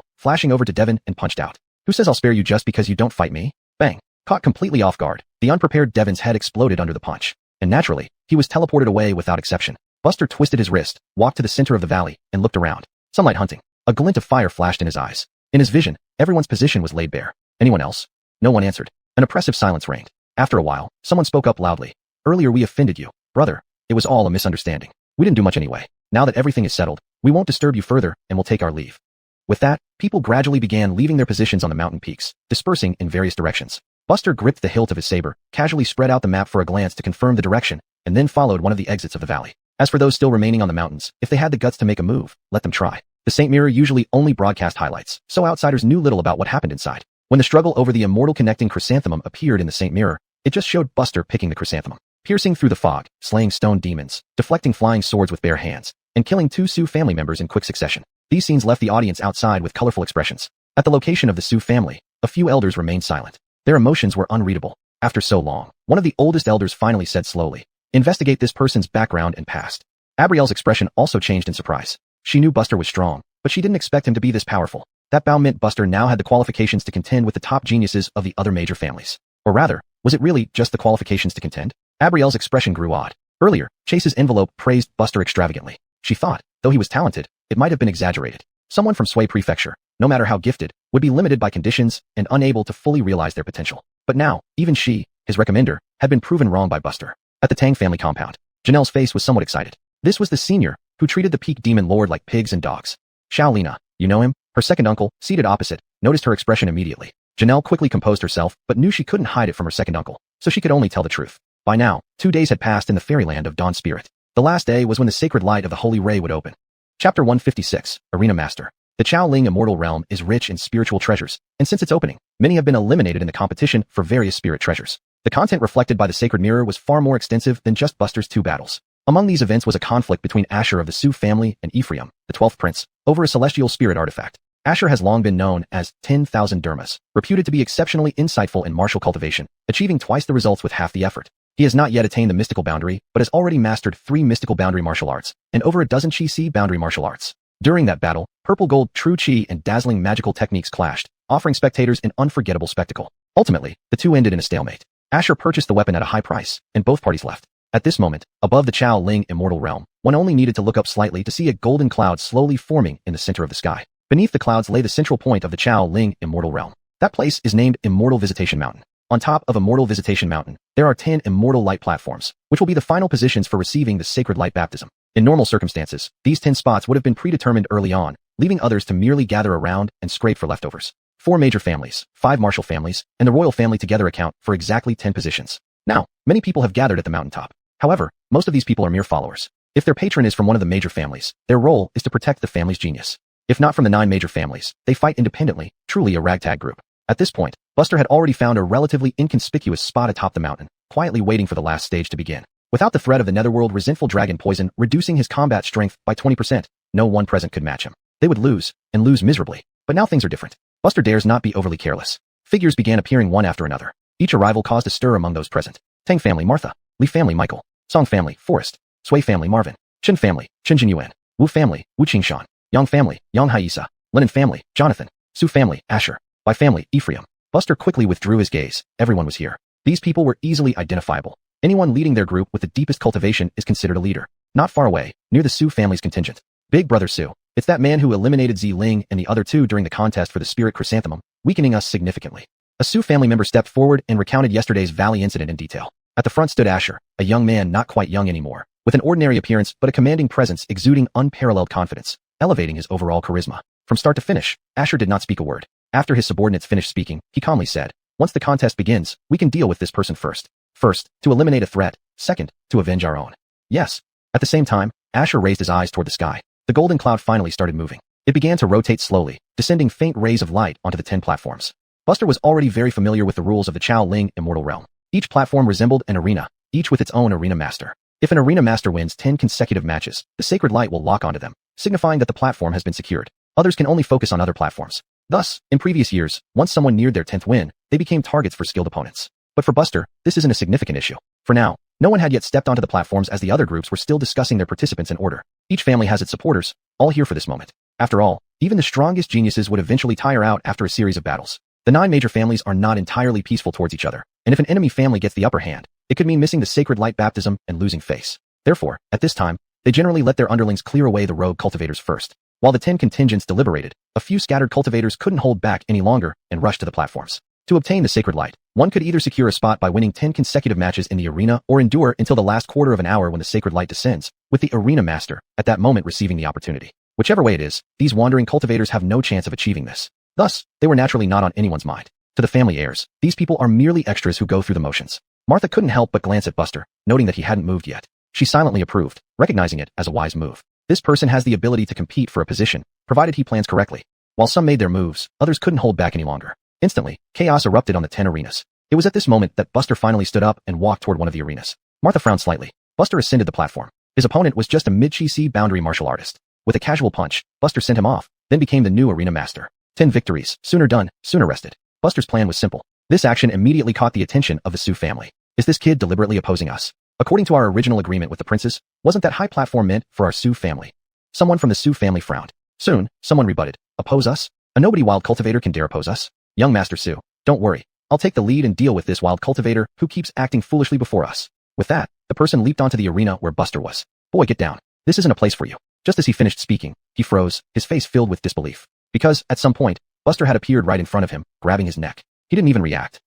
flashing over to Devon and punched out. Who says I'll spare you just because you don't fight me? Bang. Caught completely off guard, the unprepared Devon's head exploded under the punch. And naturally, he was teleported away without exception. Buster twisted his wrist, walked to the center of the valley, and looked around. Sunlight hunting. A glint of fire flashed in his eyes. In his vision, everyone's position was laid bare. Anyone else? No one answered. An oppressive silence reigned. After a while, someone spoke up loudly. Earlier we offended you, brother. It was all a misunderstanding. We didn't do much anyway. Now that everything is settled, we won't disturb you further and will take our leave. With that, people gradually began leaving their positions on the mountain peaks, dispersing in various directions. Buster gripped the hilt of his saber, casually spread out the map for a glance to confirm the direction, and then followed one of the exits of the valley. As for those still remaining on the mountains, if they had the guts to make a move, let them try. The Saint Mirror usually only broadcast highlights, so outsiders knew little about what happened inside. When the struggle over the immortal connecting chrysanthemum appeared in the Saint Mirror, it just showed Buster picking the chrysanthemum, piercing through the fog, slaying stone demons, deflecting flying swords with bare hands, and killing 2 Sioux family members in quick succession. These scenes left the audience outside with colorful expressions. At the location of the Sioux family, a few elders remained silent. Their emotions were unreadable. After so long, one of the oldest elders finally said slowly, "Investigate this person's background and past." Abrielle's expression also changed in surprise. She knew Buster was strong, but she didn't expect him to be this powerful. That bow meant Buster now had the qualifications to contend with the top geniuses of the other major families. Or rather, was it really just the qualifications to contend? Abrielle's expression grew odd. Earlier, Chase's envelope praised Buster extravagantly. She thought, though he was talented, it might have been exaggerated. Someone from Sway Prefecture, no matter how gifted, would be limited by conditions and unable to fully realize their potential. But now, even she, his recommender, had been proven wrong by Buster. At the Tang family compound, Janelle's face was somewhat excited. This was the senior, who treated the Peak Demon Lord like pigs and dogs. Xiao Lina, you know him? Her second uncle, seated opposite, noticed her expression immediately. Janelle quickly composed herself, but knew she couldn't hide it from her second uncle, so she could only tell the truth. By now, 2 days had passed in the fairyland of Dawn Spirit. The last day was when the sacred light of the Holy Ray would open. Chapter 156, Arena Master. The Chao Ling Immortal Realm is rich in spiritual treasures, and since its opening, many have been eliminated in the competition for various spirit treasures. The content reflected by the Sacred Mirror was far more extensive than just Buster's 2 battles. Among these events was a conflict between Asher of the Sioux family and Ephraim, the 12th prince, over a celestial spirit artifact. Asher has long been known as 10,000 Dermas, reputed to be exceptionally insightful in martial cultivation, achieving twice the results with half the effort. He has not yet attained the mystical boundary, but has already mastered 3 mystical boundary martial arts, and over a dozen Chi-Si boundary martial arts. During that battle, purple gold, true Chi, and dazzling magical techniques clashed, offering spectators an unforgettable spectacle. Ultimately, the two ended in a stalemate. Asher purchased the weapon at a high price, and both parties left. At this moment, above the Chao Ling Immortal Realm, one only needed to look up slightly to see a golden cloud slowly forming in the center of the sky. Beneath the clouds lay the central point of the Chao Ling Immortal Realm. That place is named Immortal Visitation Mountain. On top of Immortal Visitation Mountain, there are 10 Immortal Light platforms, which will be the final positions for receiving the Sacred Light Baptism. In normal circumstances, these 10 spots would have been predetermined early on, leaving others to merely gather around and scrape for leftovers. 4 major families, 5 martial families, and the royal family together account for exactly 10 positions. Now, many people have gathered at the mountaintop. However, most of these people are mere followers. If their patron is from one of the major families, their role is to protect the family's genius. If not from the 9 major families, they fight independently, truly a ragtag group. At this point, Buster had already found a relatively inconspicuous spot atop the mountain, quietly waiting for the last stage to begin. Without the threat of the Netherworld resentful dragon poison reducing his combat strength by 20%, no one present could match him. They would lose, and lose miserably. But now things are different. Buster dares not be overly careless. Figures began appearing one after another. Each arrival caused a stir among those present. Tang family Martha, Li family Michael, Song family Forrest, Sui family Marvin, Chen family Chen Jinyuan, Wu family Wu Qingshan, Yang family Yang Haisa, Lennon family Jonathan, Su family Asher, Bai family Ephraim. Buster quickly withdrew his gaze. Everyone was here. These people were easily identifiable. Anyone leading their group with the deepest cultivation is considered a leader. Not far away, near the Su family's contingent, Big Brother Su, It's that man who eliminated Zi Ling and the other two during the contest for the Spirit Chrysanthemum, weakening us significantly. A Su family member stepped forward and recounted yesterday's Valley incident in detail. At the front stood Asher, a young man not quite young anymore, with an ordinary appearance but a commanding presence exuding unparalleled confidence, elevating his overall charisma. From start to finish, Asher did not speak a word. After his subordinates finished speaking, he calmly said, "Once the contest begins, we can deal with this person first. First, to eliminate a threat. Second, to avenge our own." Yes. At the same time, Asher raised his eyes toward the sky. The golden cloud finally started moving. It began to rotate slowly, descending faint rays of light onto the 10 platforms. Buster was already very familiar with the rules of the Chao Ling Immortal Realm. Each platform resembled an arena, each with its own arena master. If an arena master wins 10 consecutive matches, the sacred light will lock onto them, signifying that the platform has been secured. Others can only focus on other platforms. Thus, in previous years, once someone neared their 10th win, they became targets for skilled opponents. But for Buster, this isn't a significant issue. For now, no one had yet stepped onto the platforms as the other groups were still discussing their participants in order. Each family has its supporters, all here for this moment. After all, even the strongest geniuses would eventually tire out after a series of battles. The 9 major families are not entirely peaceful towards each other, and if an enemy family gets the upper hand, it could mean missing the sacred light baptism and losing face. Therefore, at this time, they generally let their underlings clear away the rogue cultivators first. While the 10 contingents deliberated, a few scattered cultivators couldn't hold back any longer and rushed to the platforms. To obtain the sacred light, one could either secure a spot by winning 10 consecutive matches in the arena or endure until the last quarter of an hour when the sacred light descends, with the arena master, at that moment receiving the opportunity. Whichever way it is, these wandering cultivators have no chance of achieving this. Thus, they were naturally not on anyone's mind. To the family heirs, these people are merely extras who go through the motions. Martha couldn't help but glance at Buster, noting that he hadn't moved yet. She silently approved, recognizing it as a wise move. This person has the ability to compete for a position, provided he plans correctly. While some made their moves, others couldn't hold back any longer. Instantly, chaos erupted on the 10 arenas. It was at this moment that Buster finally stood up and walked toward one of the arenas. Martha frowned slightly. Buster ascended the platform. His opponent was just a mid-Chi Si boundary martial artist. With a casual punch, Buster sent him off, then became the new arena master. 10 victories, sooner done, sooner rested. Buster's plan was simple. This action immediately caught the attention of the Su family. Is this kid deliberately opposing us? According to our original agreement with the princes, wasn't that high platform meant for our Su family? Someone from the Su family frowned. Soon, someone rebutted. Oppose us? A nobody wild cultivator can dare oppose us? Young Master Su, don't worry. I'll take the lead and deal with this wild cultivator who keeps acting foolishly before us. With that, the person leaped onto the arena where Buster was. Boy, get down. This isn't a place for you. Just as he finished speaking, he froze, his face filled with disbelief. Because, at some point, Buster had appeared right in front of him, grabbing his neck. He didn't even react.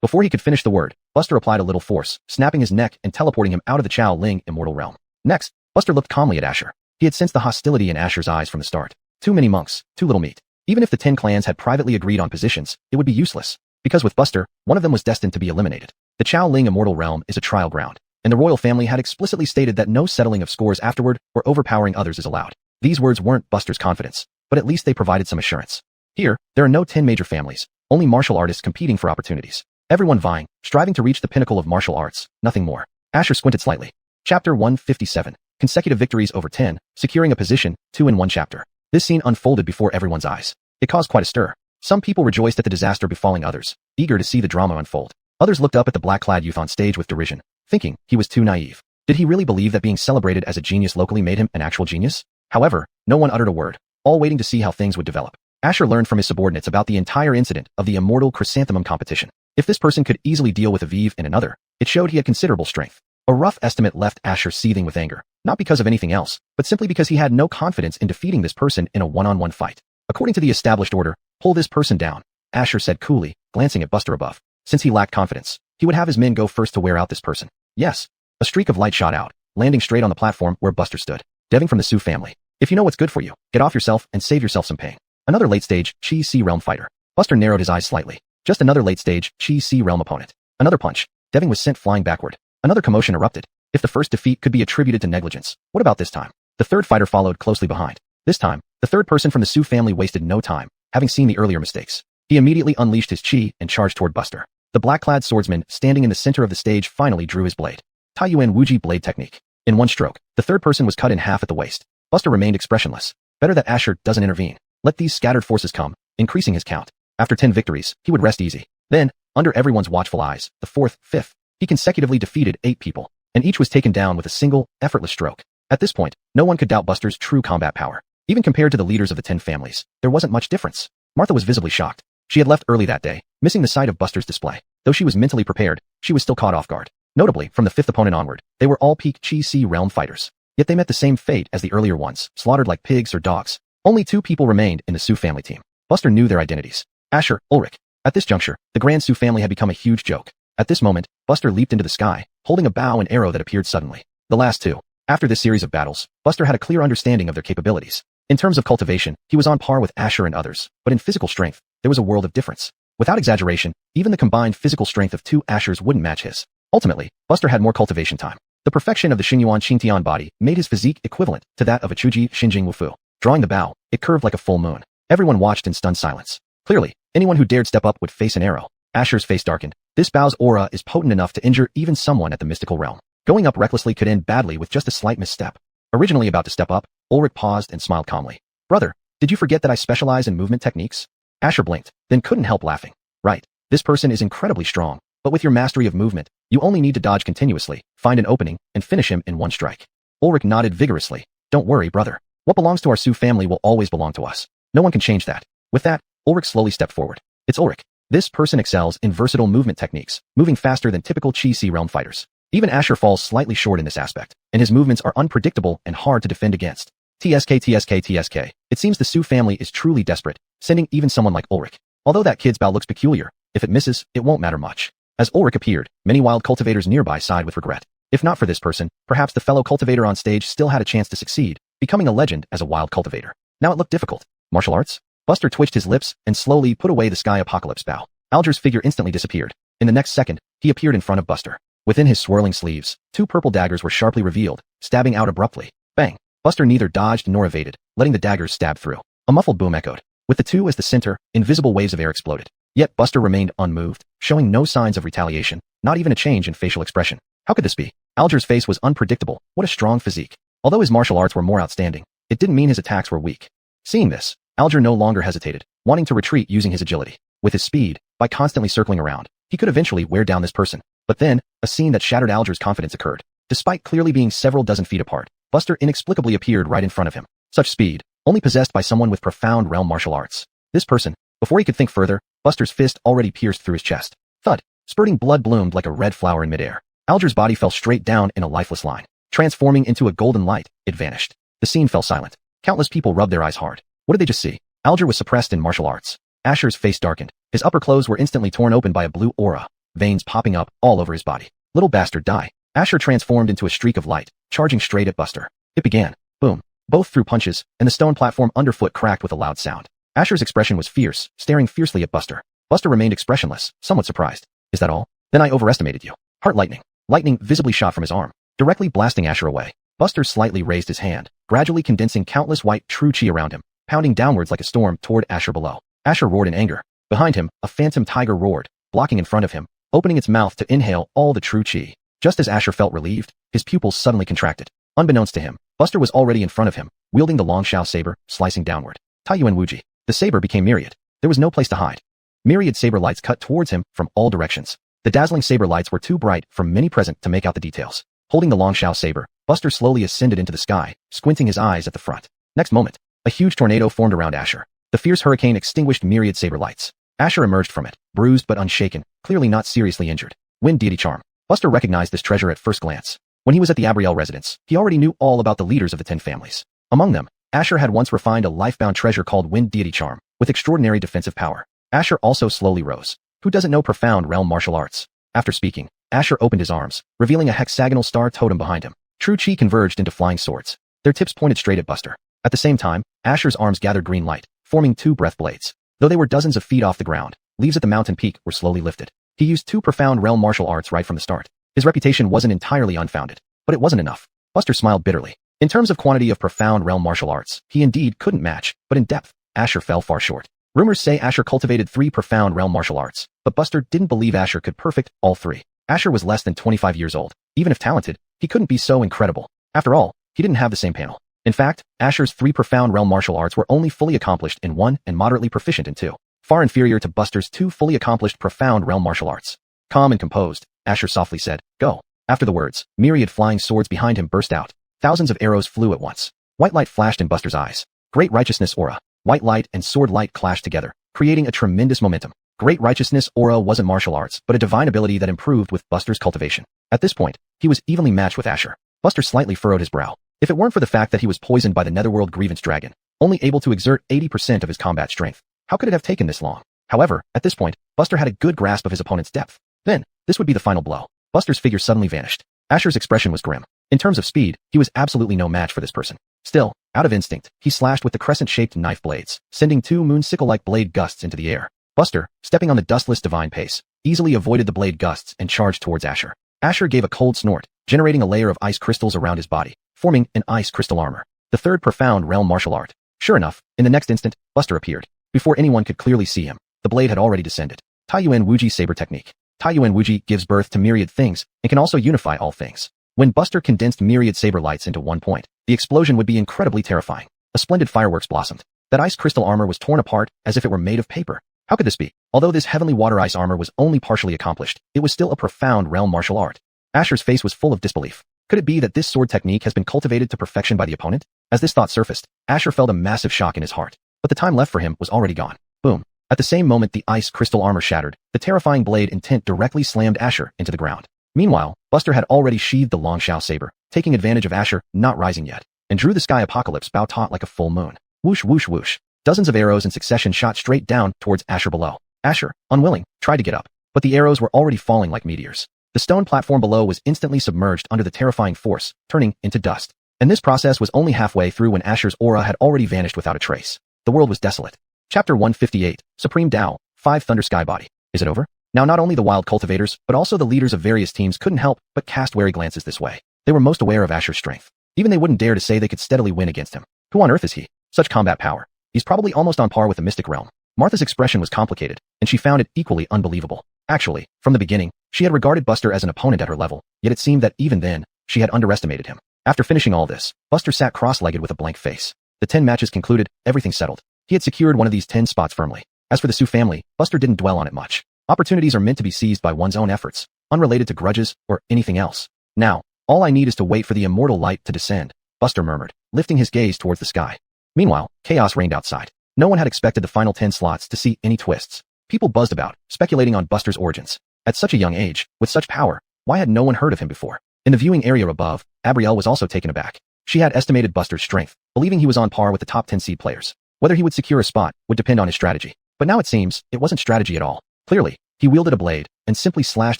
Before he could finish the word, Buster applied a little force, snapping his neck and teleporting him out of the Chao Ling Immortal Realm. Next, Buster looked calmly at Asher. He had sensed the hostility in Asher's eyes from the start. Too many monks, too little meat. Even if the 10 clans had privately agreed on positions, it would be useless. Because with Buster, one of them was destined to be eliminated. The Chao Ling Immortal Realm is a trial ground, and the royal family had explicitly stated that no settling of scores afterward or overpowering others is allowed. These words weren't Buster's confidence, but at least they provided some assurance. Here, there are no 10 major families, only martial artists competing for opportunities. Everyone vying, striving to reach the pinnacle of martial arts, nothing more. Asher squinted slightly. Chapter 157. Consecutive victories over 10, securing a position, 2 in 1 chapter. This scene unfolded before everyone's eyes. It caused quite a stir. Some people rejoiced at the disaster befalling others, eager to see the drama unfold. Others looked up at the black-clad youth on stage with derision, thinking he was too naive. Did he really believe that being celebrated as a genius locally made him an actual genius? However, no one uttered a word, all waiting to see how things would develop. Asher learned from his subordinates about the entire incident of the Immortal Chrysanthemum competition. If this person could easily deal with Aviv and another, it showed he had considerable strength. A rough estimate left Asher seething with anger, not because of anything else, but simply because he had no confidence in defeating this person in a one-on-one fight. According to the established order, pull this person down, Asher said coolly, glancing at Buster above. Since he lacked confidence, he would have his men go first to wear out this person. Yes. A streak of light shot out, landing straight on the platform where Buster stood. Deving from the Su family. If you know what's good for you, get off yourself and save yourself some pain. Another late-stage Chi Si realm fighter. Buster narrowed his eyes slightly. Just another late-stage Chi Si realm opponent. Another punch. Deving was sent flying backward. Another commotion erupted. If the first defeat could be attributed to negligence, what about this time? The third fighter followed closely behind. This time, the third person from the Su family wasted no time, having seen the earlier mistakes. He immediately unleashed his chi and charged toward Buster. The black-clad swordsman standing in the center of the stage finally drew his blade. Taiyuan Wuji blade technique. In one stroke, the third person was cut in half at the waist. Buster remained expressionless. Better that Asher doesn't intervene. Let these scattered forces come, increasing his count. After 10 victories, he would rest easy. Then, under everyone's watchful eyes, the fourth, fifth, he consecutively defeated 8 people, and each was taken down with a single, effortless stroke. At this point, no one could doubt Buster's true combat power. Even compared to the leaders of the 10 families, there wasn't much difference. Martha was visibly shocked. She had left early that day, missing the sight of Buster's display. Though she was mentally prepared, she was still caught off guard. Notably, from the 5th opponent onward, they were all peak Chi Si realm fighters. Yet they met the same fate as the earlier ones, slaughtered like pigs or dogs. Only 2 people remained in the Sioux family team. Buster knew their identities. Asher, Ulrich. At this juncture, the Grand Sioux family had become a huge joke. At this moment, Buster leaped into the sky, holding a bow and arrow that appeared suddenly. The last 2. After this series of battles, Buster had a clear understanding of their capabilities. In terms of cultivation, he was on par with Asher and others, but in physical strength, there was a world of difference. Without exaggeration, even the combined physical strength of 2 Ashers wouldn't match his. Ultimately, Buster had more cultivation time. The perfection of the Xingyuan Qingtian body made his physique equivalent to that of a Chuji Xinjing Wufu. Drawing the bow, it curved like a full moon. Everyone watched in stunned silence. Clearly, anyone who dared step up would face an arrow. Asher's face darkened. This bow's aura is potent enough to injure even someone at the mystical realm. Going up recklessly could end badly with just a slight misstep. Originally about to step up, Ulrich paused and smiled calmly. Brother, did you forget that I specialize in movement techniques? Asher blinked, then couldn't help laughing. Right. This person is incredibly strong, but with your mastery of movement, you only need to dodge continuously, find an opening, and finish him in one strike. Ulrich nodded vigorously. Don't worry, brother. What belongs to our Sioux family will always belong to us. No one can change that. With that, Ulrich slowly stepped forward. It's Ulrich. This person excels in versatile movement techniques, moving faster than typical Chi-Si realm fighters. Even Asher falls slightly short in this aspect, and his movements are unpredictable and hard to defend against. TSK. It seems the Sioux family is truly desperate, sending even someone like Ulrich. Although that kid's bow looks peculiar, if it misses, it won't matter much. As Ulrich appeared, many wild cultivators nearby sighed with regret. If not for this person, perhaps the fellow cultivator on stage still had a chance to succeed, becoming a legend as a wild cultivator. Now it looked difficult. Martial arts? Buster twitched his lips and slowly put away the Sky Apocalypse bow. Alger's figure instantly disappeared. In the next second, he appeared in front of Buster. Within his swirling sleeves, 2 purple daggers were sharply revealed, stabbing out abruptly. Bang! Buster neither dodged nor evaded, letting the daggers stab through. A muffled boom echoed. With the 2 as the center, invisible waves of air exploded. Yet Buster remained unmoved, showing no signs of retaliation, not even a change in facial expression. How could this be? Alger's face was unpredictable. What a strong physique. Although his martial arts were more outstanding, it didn't mean his attacks were weak. Seeing this, Alger no longer hesitated, wanting to retreat using his agility. With his speed, by constantly circling around, he could eventually wear down this person. But then, a scene that shattered Alger's confidence occurred. Despite clearly being several dozen feet apart, Buster inexplicably appeared right in front of him. Such speed, only possessed by someone with profound realm martial arts. This person, before he could think further, Buster's fist already pierced through his chest. Thud! Spurting blood bloomed like a red flower in midair. Alger's body fell straight down in a lifeless line. Transforming into a golden light, it vanished. The scene fell silent. Countless people rubbed their eyes hard. What did they just see? Alger was suppressed in martial arts. Asher's face darkened. His upper clothes were instantly torn open by a blue aura, veins popping up all over his body. Little bastard, die. Asher transformed into a streak of light, charging straight at Buster. It began. Boom. Both threw punches, and the stone platform underfoot cracked with a loud sound. Asher's expression was fierce, staring fiercely at Buster. Buster remained expressionless, somewhat surprised. Is that all? Then I overestimated you. Heart lightning. Lightning visibly shot from his arm, directly blasting Asher away. Buster slightly raised his hand, gradually condensing countless white true chi around him, pounding downwards like a storm toward Asher below. Asher roared in anger. Behind him, a phantom tiger roared, blocking in front of him, opening its mouth to inhale all the true chi. Just as Asher felt relieved, his pupils suddenly contracted. Unbeknownst to him, Buster was already in front of him, wielding the long shao saber, slicing downward. Taiyuan Wuji. The saber became myriad. There was no place to hide. Myriad saber lights cut towards him from all directions. The dazzling saber lights were too bright for many present to make out the details. Holding the long shao saber, Buster slowly ascended into the sky, squinting his eyes at the front. Next moment, a huge tornado formed around Asher. The fierce hurricane extinguished myriad saber lights. Asher emerged from it, bruised but unshaken, clearly not seriously injured. Wind deity charm. Buster recognized this treasure at first glance. When he was at the Abriel residence, he already knew all about the leaders of the 10 families. Among them, Asher had once refined a life-bound treasure called Wind Deity Charm, with extraordinary defensive power. Asher also slowly rose. Who doesn't know profound realm martial arts? After speaking, Asher opened his arms, revealing a hexagonal star totem behind him. True chi converged into flying swords. Their tips pointed straight at Buster. At the same time, Asher's arms gathered green light, forming 2 breath blades. Though they were dozens of feet off the ground, leaves at the mountain peak were slowly lifted. He used 2 profound realm martial arts right from the start. His reputation wasn't entirely unfounded, but it wasn't enough. Buster smiled bitterly. In terms of quantity of profound realm martial arts, he indeed couldn't match, but in depth, Asher fell far short. Rumors say Asher cultivated 3 profound realm martial arts, but Buster didn't believe Asher could perfect all 3. Asher was less than 25 years old. Even if talented, he couldn't be so incredible. After all, he didn't have the same panel. In fact, Asher's 3 profound realm martial arts were only fully accomplished in 1 and moderately proficient in 2, far inferior to Buster's 2 fully accomplished profound realm martial arts. Calm and composed, Asher softly said, "Go." After the words, myriad flying swords behind him burst out. Thousands of arrows flew at once. White light flashed in Buster's eyes. Great righteousness aura. White light and sword light clashed together, creating a tremendous momentum. Great righteousness aura wasn't martial arts, but a divine ability that improved with Buster's cultivation. At this point, he was evenly matched with Asher. Buster slightly furrowed his brow. If it weren't for the fact that he was poisoned by the Netherworld Grievance Dragon, only able to exert 80% of his combat strength, how could it have taken this long? However, at this point, Buster had a good grasp of his opponent's depth. Then, this would be the final blow. Buster's figure suddenly vanished. Asher's expression was grim. In terms of speed, he was absolutely no match for this person. Still, out of instinct, he slashed with the crescent-shaped knife blades, sending two moonsickle-like blade gusts into the air. Buster, stepping on the dustless divine pace, easily avoided the blade gusts and charged towards Asher. Asher gave a cold snort, generating a layer of ice crystals around his body, forming an ice crystal armor. The third profound realm martial art. Sure enough, in the next instant, Buster appeared. Before anyone could clearly see him, the blade had already descended. Taiyuan Wuji Saber Technique. Taiyuan Wuji gives birth to myriad things and can also unify all things. When Buster condensed myriad saber lights into one point, the explosion would be incredibly terrifying. A splendid fireworks blossomed. That ice crystal armor was torn apart as if it were made of paper. How could this be? Although this heavenly water ice armor was only partially accomplished, it was still a profound realm martial art. Asher's face was full of disbelief. Could it be that this sword technique has been cultivated to perfection by the opponent? As this thought surfaced, Asher felt a massive shock in his heart. But the time left for him was already gone. Boom. At the same moment the ice crystal armor shattered, the terrifying blade intent directly slammed Asher into the ground. Meanwhile, Buster had already sheathed the long Shao saber, taking advantage of Asher not rising yet, and drew the sky apocalypse bow taut like a full moon. Whoosh whoosh whoosh. Dozens of arrows in succession shot straight down towards Asher below. Asher, unwilling, tried to get up, but the arrows were already falling like meteors. The stone platform below was instantly submerged under the terrifying force, turning into dust. And this process was only halfway through when Asher's aura had already vanished without a trace. The world was desolate. Chapter 158, Supreme Tao, 5 Thunder Sky Body. Is it over? Now not only the wild cultivators, but also the leaders of various teams couldn't help but cast wary glances this way. They were most aware of Asher's strength. Even they wouldn't dare to say they could steadily win against him. Who on earth is he? Such combat power. He's probably almost on par with the Mystic Realm. Martha's expression was complicated, and she found it equally unbelievable. Actually, from the beginning, she had regarded Buster as an opponent at her level, yet it seemed that even then, she had underestimated him. After finishing all this, Buster sat cross-legged with a blank face. The 10 matches concluded, everything settled. He had secured one of these 10 spots firmly. As for the Su family, Buster didn't dwell on it much. Opportunities are meant to be seized by one's own efforts, unrelated to grudges or anything else. Now, all I need is to wait for the immortal light to descend, Buster murmured, lifting his gaze towards the sky. Meanwhile, chaos reigned outside. No one had expected the final 10 slots to see any twists. People buzzed about, speculating on Buster's origins. At such a young age, with such power, why had no one heard of him before? In the viewing area above, Abrielle was also taken aback. She had estimated Buster's strength, believing he was on par with the top 10 seed players. Whether he would secure a spot would depend on his strategy. But now it seems, it wasn't strategy at all. Clearly, he wielded a blade and simply slashed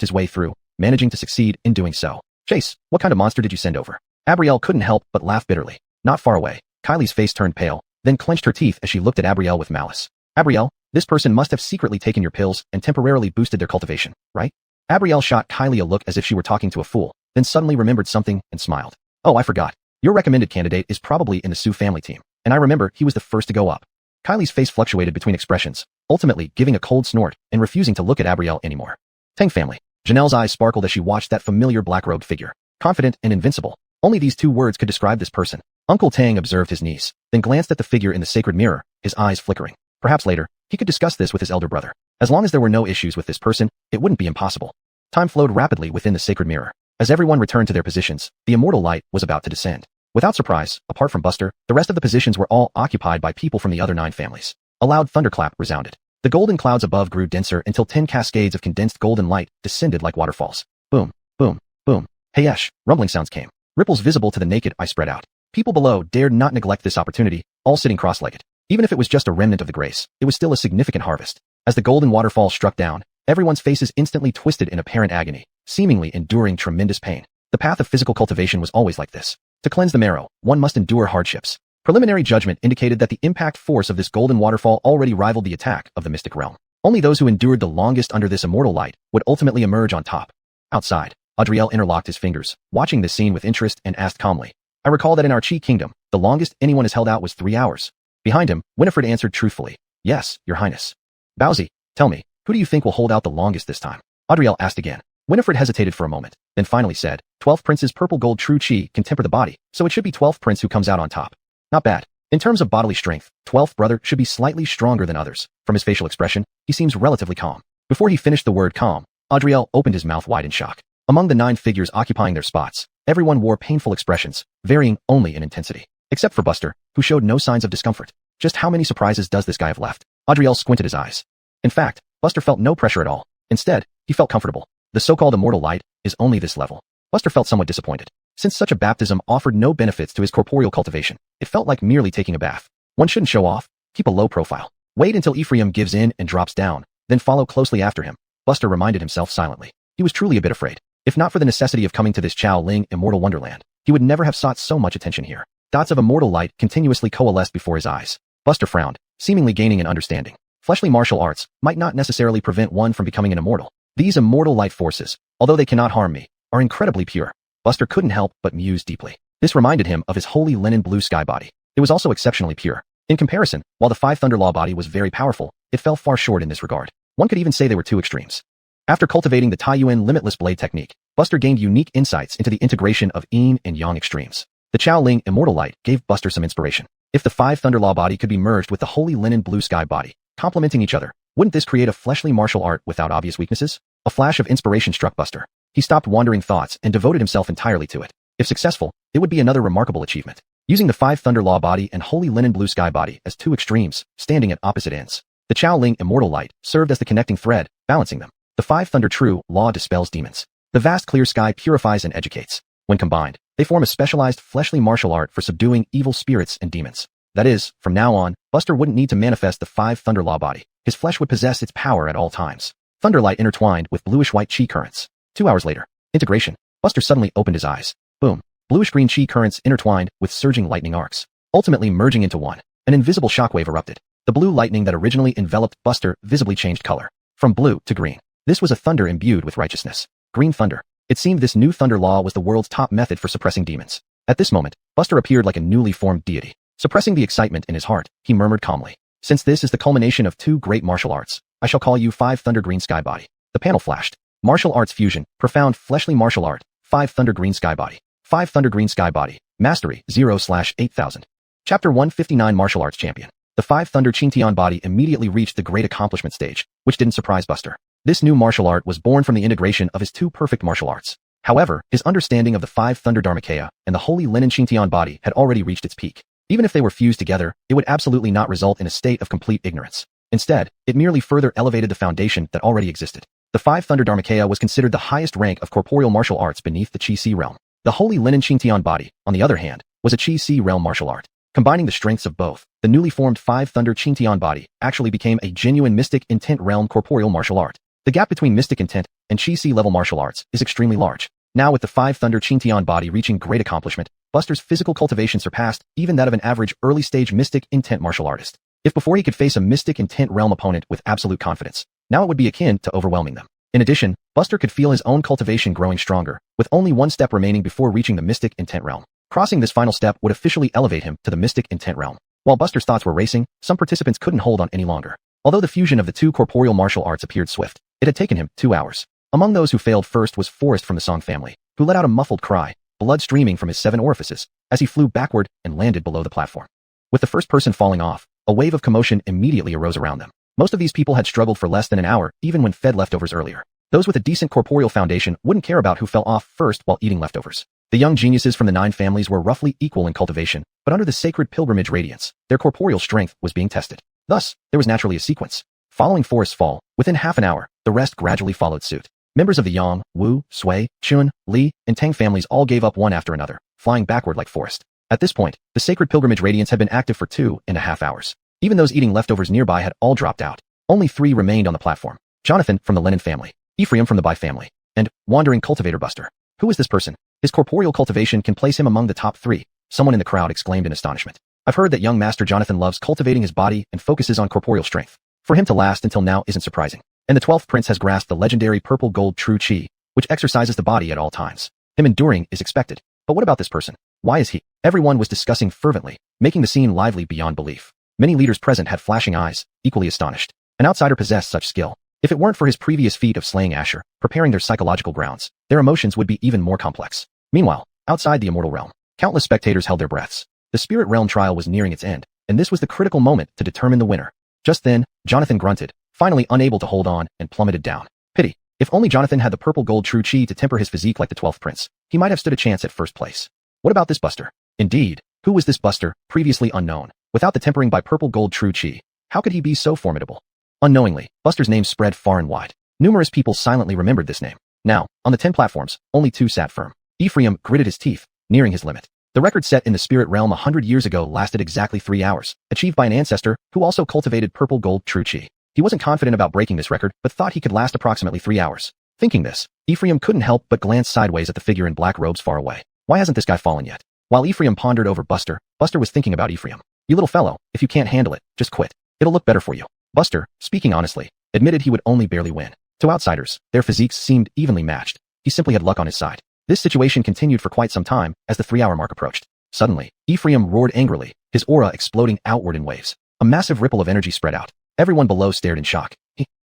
his way through, managing to succeed in doing so. Chase, what kind of monster did you send over? Abrielle couldn't help but laugh bitterly. Not far away, Kylie's face turned pale, then clenched her teeth as she looked at Abrielle with malice. Abrielle, this person must have secretly taken your pills and temporarily boosted their cultivation, right? Abrielle shot Kylie a look as if she were talking to a fool, then suddenly remembered something and smiled. Oh, I forgot. Your recommended candidate is probably in the Su family team, and I remember he was the first to go up. Kylie's face fluctuated between expressions, ultimately giving a cold snort and refusing to look at Abrielle anymore. Tang family. Janelle's eyes sparkled as she watched that familiar black-robed figure, confident and invincible. Only these two words could describe this person. Uncle Tang observed his niece, then glanced at the figure in the sacred mirror, his eyes flickering. Perhaps later, he could discuss this with his elder brother. As long as there were no issues with this person, it wouldn't be impossible. Time flowed rapidly within the sacred mirror. As everyone returned to their positions, the immortal light was about to descend. Without surprise, apart from Buster, the rest of the positions were all occupied by people from the other 9 families. A loud thunderclap resounded. The golden clouds above grew denser until 10 cascades of condensed golden light descended like waterfalls. Boom, boom, boom. Hey-esh, rumbling sounds came. Ripples visible to the naked eye spread out. People below dared not neglect this opportunity, all sitting cross-legged. Even if it was just a remnant of the grace, it was still a significant harvest. As the golden waterfall struck down, everyone's faces instantly twisted in apparent agony, seemingly enduring tremendous pain. The path of physical cultivation was always like this. To cleanse the marrow, one must endure hardships. Preliminary judgment indicated that the impact force of this golden waterfall already rivaled the attack of the mystic realm. Only those who endured the longest under this immortal light would ultimately emerge on top. Outside, Adriel interlocked his fingers, watching this scene with interest and asked calmly, I recall that in our Chi kingdom, the longest anyone has held out was 3 hours. Behind him, Winifred answered truthfully, Yes, your highness. Bowsy, tell me, who do you think will hold out the longest this time? Adriel asked again. Winifred hesitated for a moment, then finally said, 12th Prince's purple gold true chi can temper the body, so it should be 12th Prince who comes out on top. Not bad. In terms of bodily strength, 12th brother should be slightly stronger than others. From his facial expression, he seems relatively calm. Before he finished the word calm, Adriel opened his mouth wide in shock. Among the 9 figures occupying their spots, everyone wore painful expressions, varying only in intensity. Except for Buster, who showed no signs of discomfort. Just how many surprises does this guy have left? Adriel squinted his eyes. In fact, Buster felt no pressure at all. Instead, he felt comfortable. The so-called immortal light is only this level. Buster felt somewhat disappointed. Since such a baptism offered no benefits to his corporeal cultivation, it felt like merely taking a bath. One shouldn't show off, keep a low profile. Wait until Ephraim gives in and drops down, then follow closely after him, Buster reminded himself silently. He was truly a bit afraid. If not for the necessity of coming to this Chao Ling immortal wonderland, he would never have sought so much attention here. Dots of immortal light continuously coalesced before his eyes. Buster frowned, seemingly gaining an understanding. Fleshly martial arts might not necessarily prevent one from becoming an immortal. These immortal light forces, although they cannot harm me, are incredibly pure. Buster couldn't help but muse deeply. This reminded him of his holy linen blue sky body. It was also exceptionally pure. In comparison, while the Five Thunder Law body was very powerful, it fell far short in this regard. One could even say they were two extremes. After cultivating the Taiyuan limitless blade technique, Buster gained unique insights into the integration of yin and yang extremes. The Chao Ling immortal light gave Buster some inspiration. If the Five Thunder Law body could be merged with the holy linen blue sky body, complementing each other, wouldn't this create a fleshly martial art without obvious weaknesses? A flash of inspiration struck Buster. He stopped wandering thoughts and devoted himself entirely to it. If successful, it would be another remarkable achievement. Using the Five Thunder Law body and holy linen blue sky body as two extremes, standing at opposite ends, the Chao Ling immortal light served as the connecting thread, balancing them. The Five Thunder True Law dispels demons. The vast clear sky purifies and educates. When combined, they form a specialized fleshly martial art for subduing evil spirits and demons. That is, from now on, Buster wouldn't need to manifest the Five Thunder Law body. His flesh would possess its power at all times. Thunderlight intertwined with bluish-white chi currents. 2 hours later, integration. Buster suddenly opened his eyes. Boom. Bluish-green chi currents intertwined with surging lightning arcs, ultimately merging into one. An invisible shockwave erupted. The blue lightning that originally enveloped Buster visibly changed color, from blue to green. This was a thunder imbued with righteousness. Green thunder. It seemed this new thunder law was the world's top method for suppressing demons. At this moment, Buster appeared like a newly formed deity. Suppressing the excitement in his heart, he murmured calmly. Since this is the culmination of two great martial arts, I shall call you Five Thunder Green Sky Body. The panel flashed. Martial Arts Fusion, Profound Fleshly Martial Art, Five Thunder Green Sky Body. Five Thunder Green Sky Body, Mastery 0/8000. Chapter 159 Martial Arts Champion. The Five Thunder Chintian body immediately reached the great accomplishment stage, which didn't surprise Buster. This new martial art was born from the integration of his two perfect martial arts. However, his understanding of the Five Thunder Dharmakaya and the Holy Linen Chintian body had already reached its peak. Even if they were fused together, it would absolutely not result in a state of complete ignorance. Instead, it merely further elevated the foundation that already existed. The Five Thunder Dharmakaya was considered the highest rank of corporeal martial arts beneath the Chi-Si realm. The Holy Linen Chintian body, on the other hand, was a Chi-Si realm martial art. Combining the strengths of both, the newly formed Five Thunder Chintian body actually became a genuine mystic intent realm corporeal martial art. The gap between mystic intent and Chi-Si level martial arts is extremely large. Now with the Five Thunder Chintian body reaching great accomplishment, Buster's physical cultivation surpassed even that of an average early-stage mystic intent martial artist. If before he could face a mystic intent realm opponent with absolute confidence, now it would be akin to overwhelming them. In addition, Buster could feel his own cultivation growing stronger, with only one step remaining before reaching the mystic intent realm. Crossing this final step would officially elevate him to the mystic intent realm. While Buster's thoughts were racing, some participants couldn't hold on any longer. Although the fusion of the two corporeal martial arts appeared swift, it had taken him 2 hours. Among those who failed first was Forrest from the Song family, who let out a muffled cry, blood streaming from his 7 orifices, as he flew backward and landed below the platform. With the first person falling off, a wave of commotion immediately arose around them. Most of these people had struggled for less than an hour, even when fed leftovers earlier. Those with a decent corporeal foundation wouldn't care about who fell off first while eating leftovers. The young geniuses from the 9 families were roughly equal in cultivation, but under the sacred pilgrimage radiance, their corporeal strength was being tested. Thus, there was naturally a sequence. Following Forrest's fall, within half an hour, the rest gradually followed suit. Members of the Yang, Wu, Sui, Chun, Li, and Tang families all gave up one after another, flying backward like Forrest. At this point, the sacred pilgrimage radiance had been active for 2.5 hours. Even those eating leftovers nearby had all dropped out. Only 3 remained on the platform. Jonathan from the Lennon family, Ephraim from the Bai family, and wandering cultivator Buster. Who is this person? His corporeal cultivation can place him among the top 3. Someone in the crowd exclaimed in astonishment. I've heard that young Master Jonathan loves cultivating his body and focuses on corporeal strength. For him to last until now isn't surprising. And the 12th prince has grasped the legendary purple gold true chi, which exercises the body at all times. Him enduring is expected. But what about this person? Why is he? Everyone was discussing fervently, making the scene lively beyond belief. Many leaders present had flashing eyes, equally astonished. An outsider possessed such skill. If it weren't for his previous feat of slaying Asher, preparing their psychological grounds, their emotions would be even more complex. Meanwhile, outside the immortal realm, countless spectators held their breaths. The spirit realm trial was nearing its end, and this was the critical moment to determine the winner. Just then, Jonathan grunted, finally unable to hold on, and plummeted down. Pity. If only Jonathan had the purple gold true chi to temper his physique like the 12th prince, he might have stood a chance at first place. What about this Buster? Indeed, who was this Buster, previously unknown? Without the tempering by purple gold true chi, how could he be so formidable? Unknowingly, Buster's name spread far and wide. Numerous people silently remembered this name. Now, on the 10 platforms, only 2 sat firm. Ephraim gritted his teeth, nearing his limit. The record set in the spirit realm 100 years ago lasted exactly 3 hours, achieved by an ancestor who also cultivated purple gold true chi. He wasn't confident about breaking this record, but thought he could last approximately 3 hours. Thinking this, Ephraim couldn't help but glance sideways at the figure in black robes far away. Why hasn't this guy fallen yet? While Ephraim pondered over Buster, Buster was thinking about Ephraim. You little fellow, if you can't handle it, just quit. It'll look better for you. Buster, speaking honestly, admitted he would only barely win. To outsiders, their physiques seemed evenly matched. He simply had luck on his side. This situation continued for quite some time as the 3-hour mark approached. Suddenly, Ephraim roared angrily, his aura exploding outward in waves. A massive ripple of energy spread out. Everyone below stared in shock.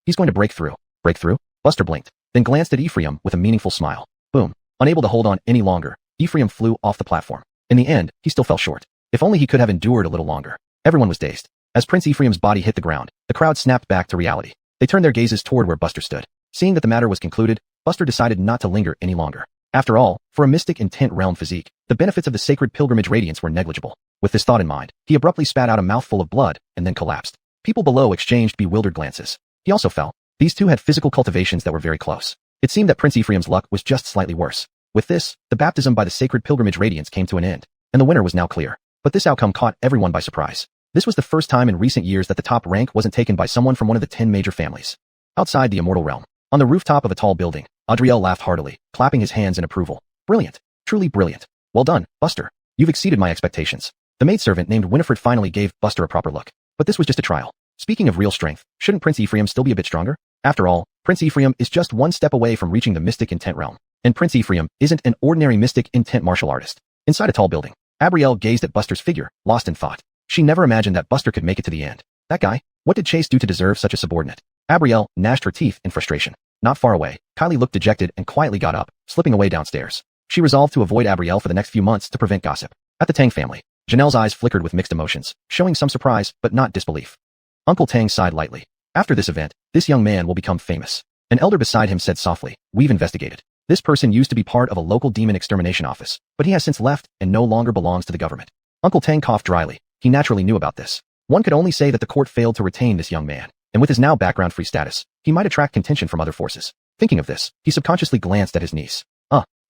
He's going to break through. Break through? Buster blinked, then glanced at Ephraim with a meaningful smile. Boom. Unable to hold on any longer, Ephraim flew off the platform. In the end, he still fell short. If only he could have endured a little longer. Everyone was dazed. As Prince Ephraim's body hit the ground, the crowd snapped back to reality. They turned their gazes toward where Buster stood. Seeing that the matter was concluded, Buster decided not to linger any longer. After all, for a mystic intent realm physique, the benefits of the sacred pilgrimage radiance were negligible. With this thought in mind, he abruptly spat out a mouthful of blood and then collapsed. People below exchanged bewildered glances. He also fell. These two had physical cultivations that were very close. It seemed that Prince Ephraim's luck was just slightly worse. With this, the baptism by the sacred pilgrimage radiance came to an end, and the winner was now clear. But this outcome caught everyone by surprise. This was the first time in recent years that the top rank wasn't taken by someone from one of the 10 major families. Outside the immortal realm, on the rooftop of a tall building, Adriel laughed heartily, clapping his hands in approval. Brilliant. Truly brilliant. Well done, Buster. You've exceeded my expectations. The maidservant named Winifred finally gave Buster a proper look. But this was just a trial. Speaking of real strength, shouldn't Prince Ephraim still be a bit stronger? After all, Prince Ephraim is just one step away from reaching the mystic intent realm. And Prince Ephraim isn't an ordinary mystic intent martial artist. Inside a tall building, Abrielle gazed at Buster's figure, lost in thought. She never imagined that Buster could make it to the end. That guy? What did Chase do to deserve such a subordinate? Abrielle gnashed her teeth in frustration. Not far away, Kylie looked dejected and quietly got up, slipping away downstairs. She resolved to avoid Abrielle for the next few months to prevent gossip. At the Tang family, Janelle's eyes flickered with mixed emotions, showing some surprise but not disbelief. Uncle Tang sighed lightly. After this event, this young man will become famous. An elder beside him said softly, "We've investigated. This person used to be part of a local demon extermination office, but he has since left and no longer belongs to the government." Uncle Tang coughed dryly. He naturally knew about this. One could only say that the court failed to retain this young man, and with his now background-free status, he might attract contention from other forces. Thinking of this, he subconsciously glanced at his niece.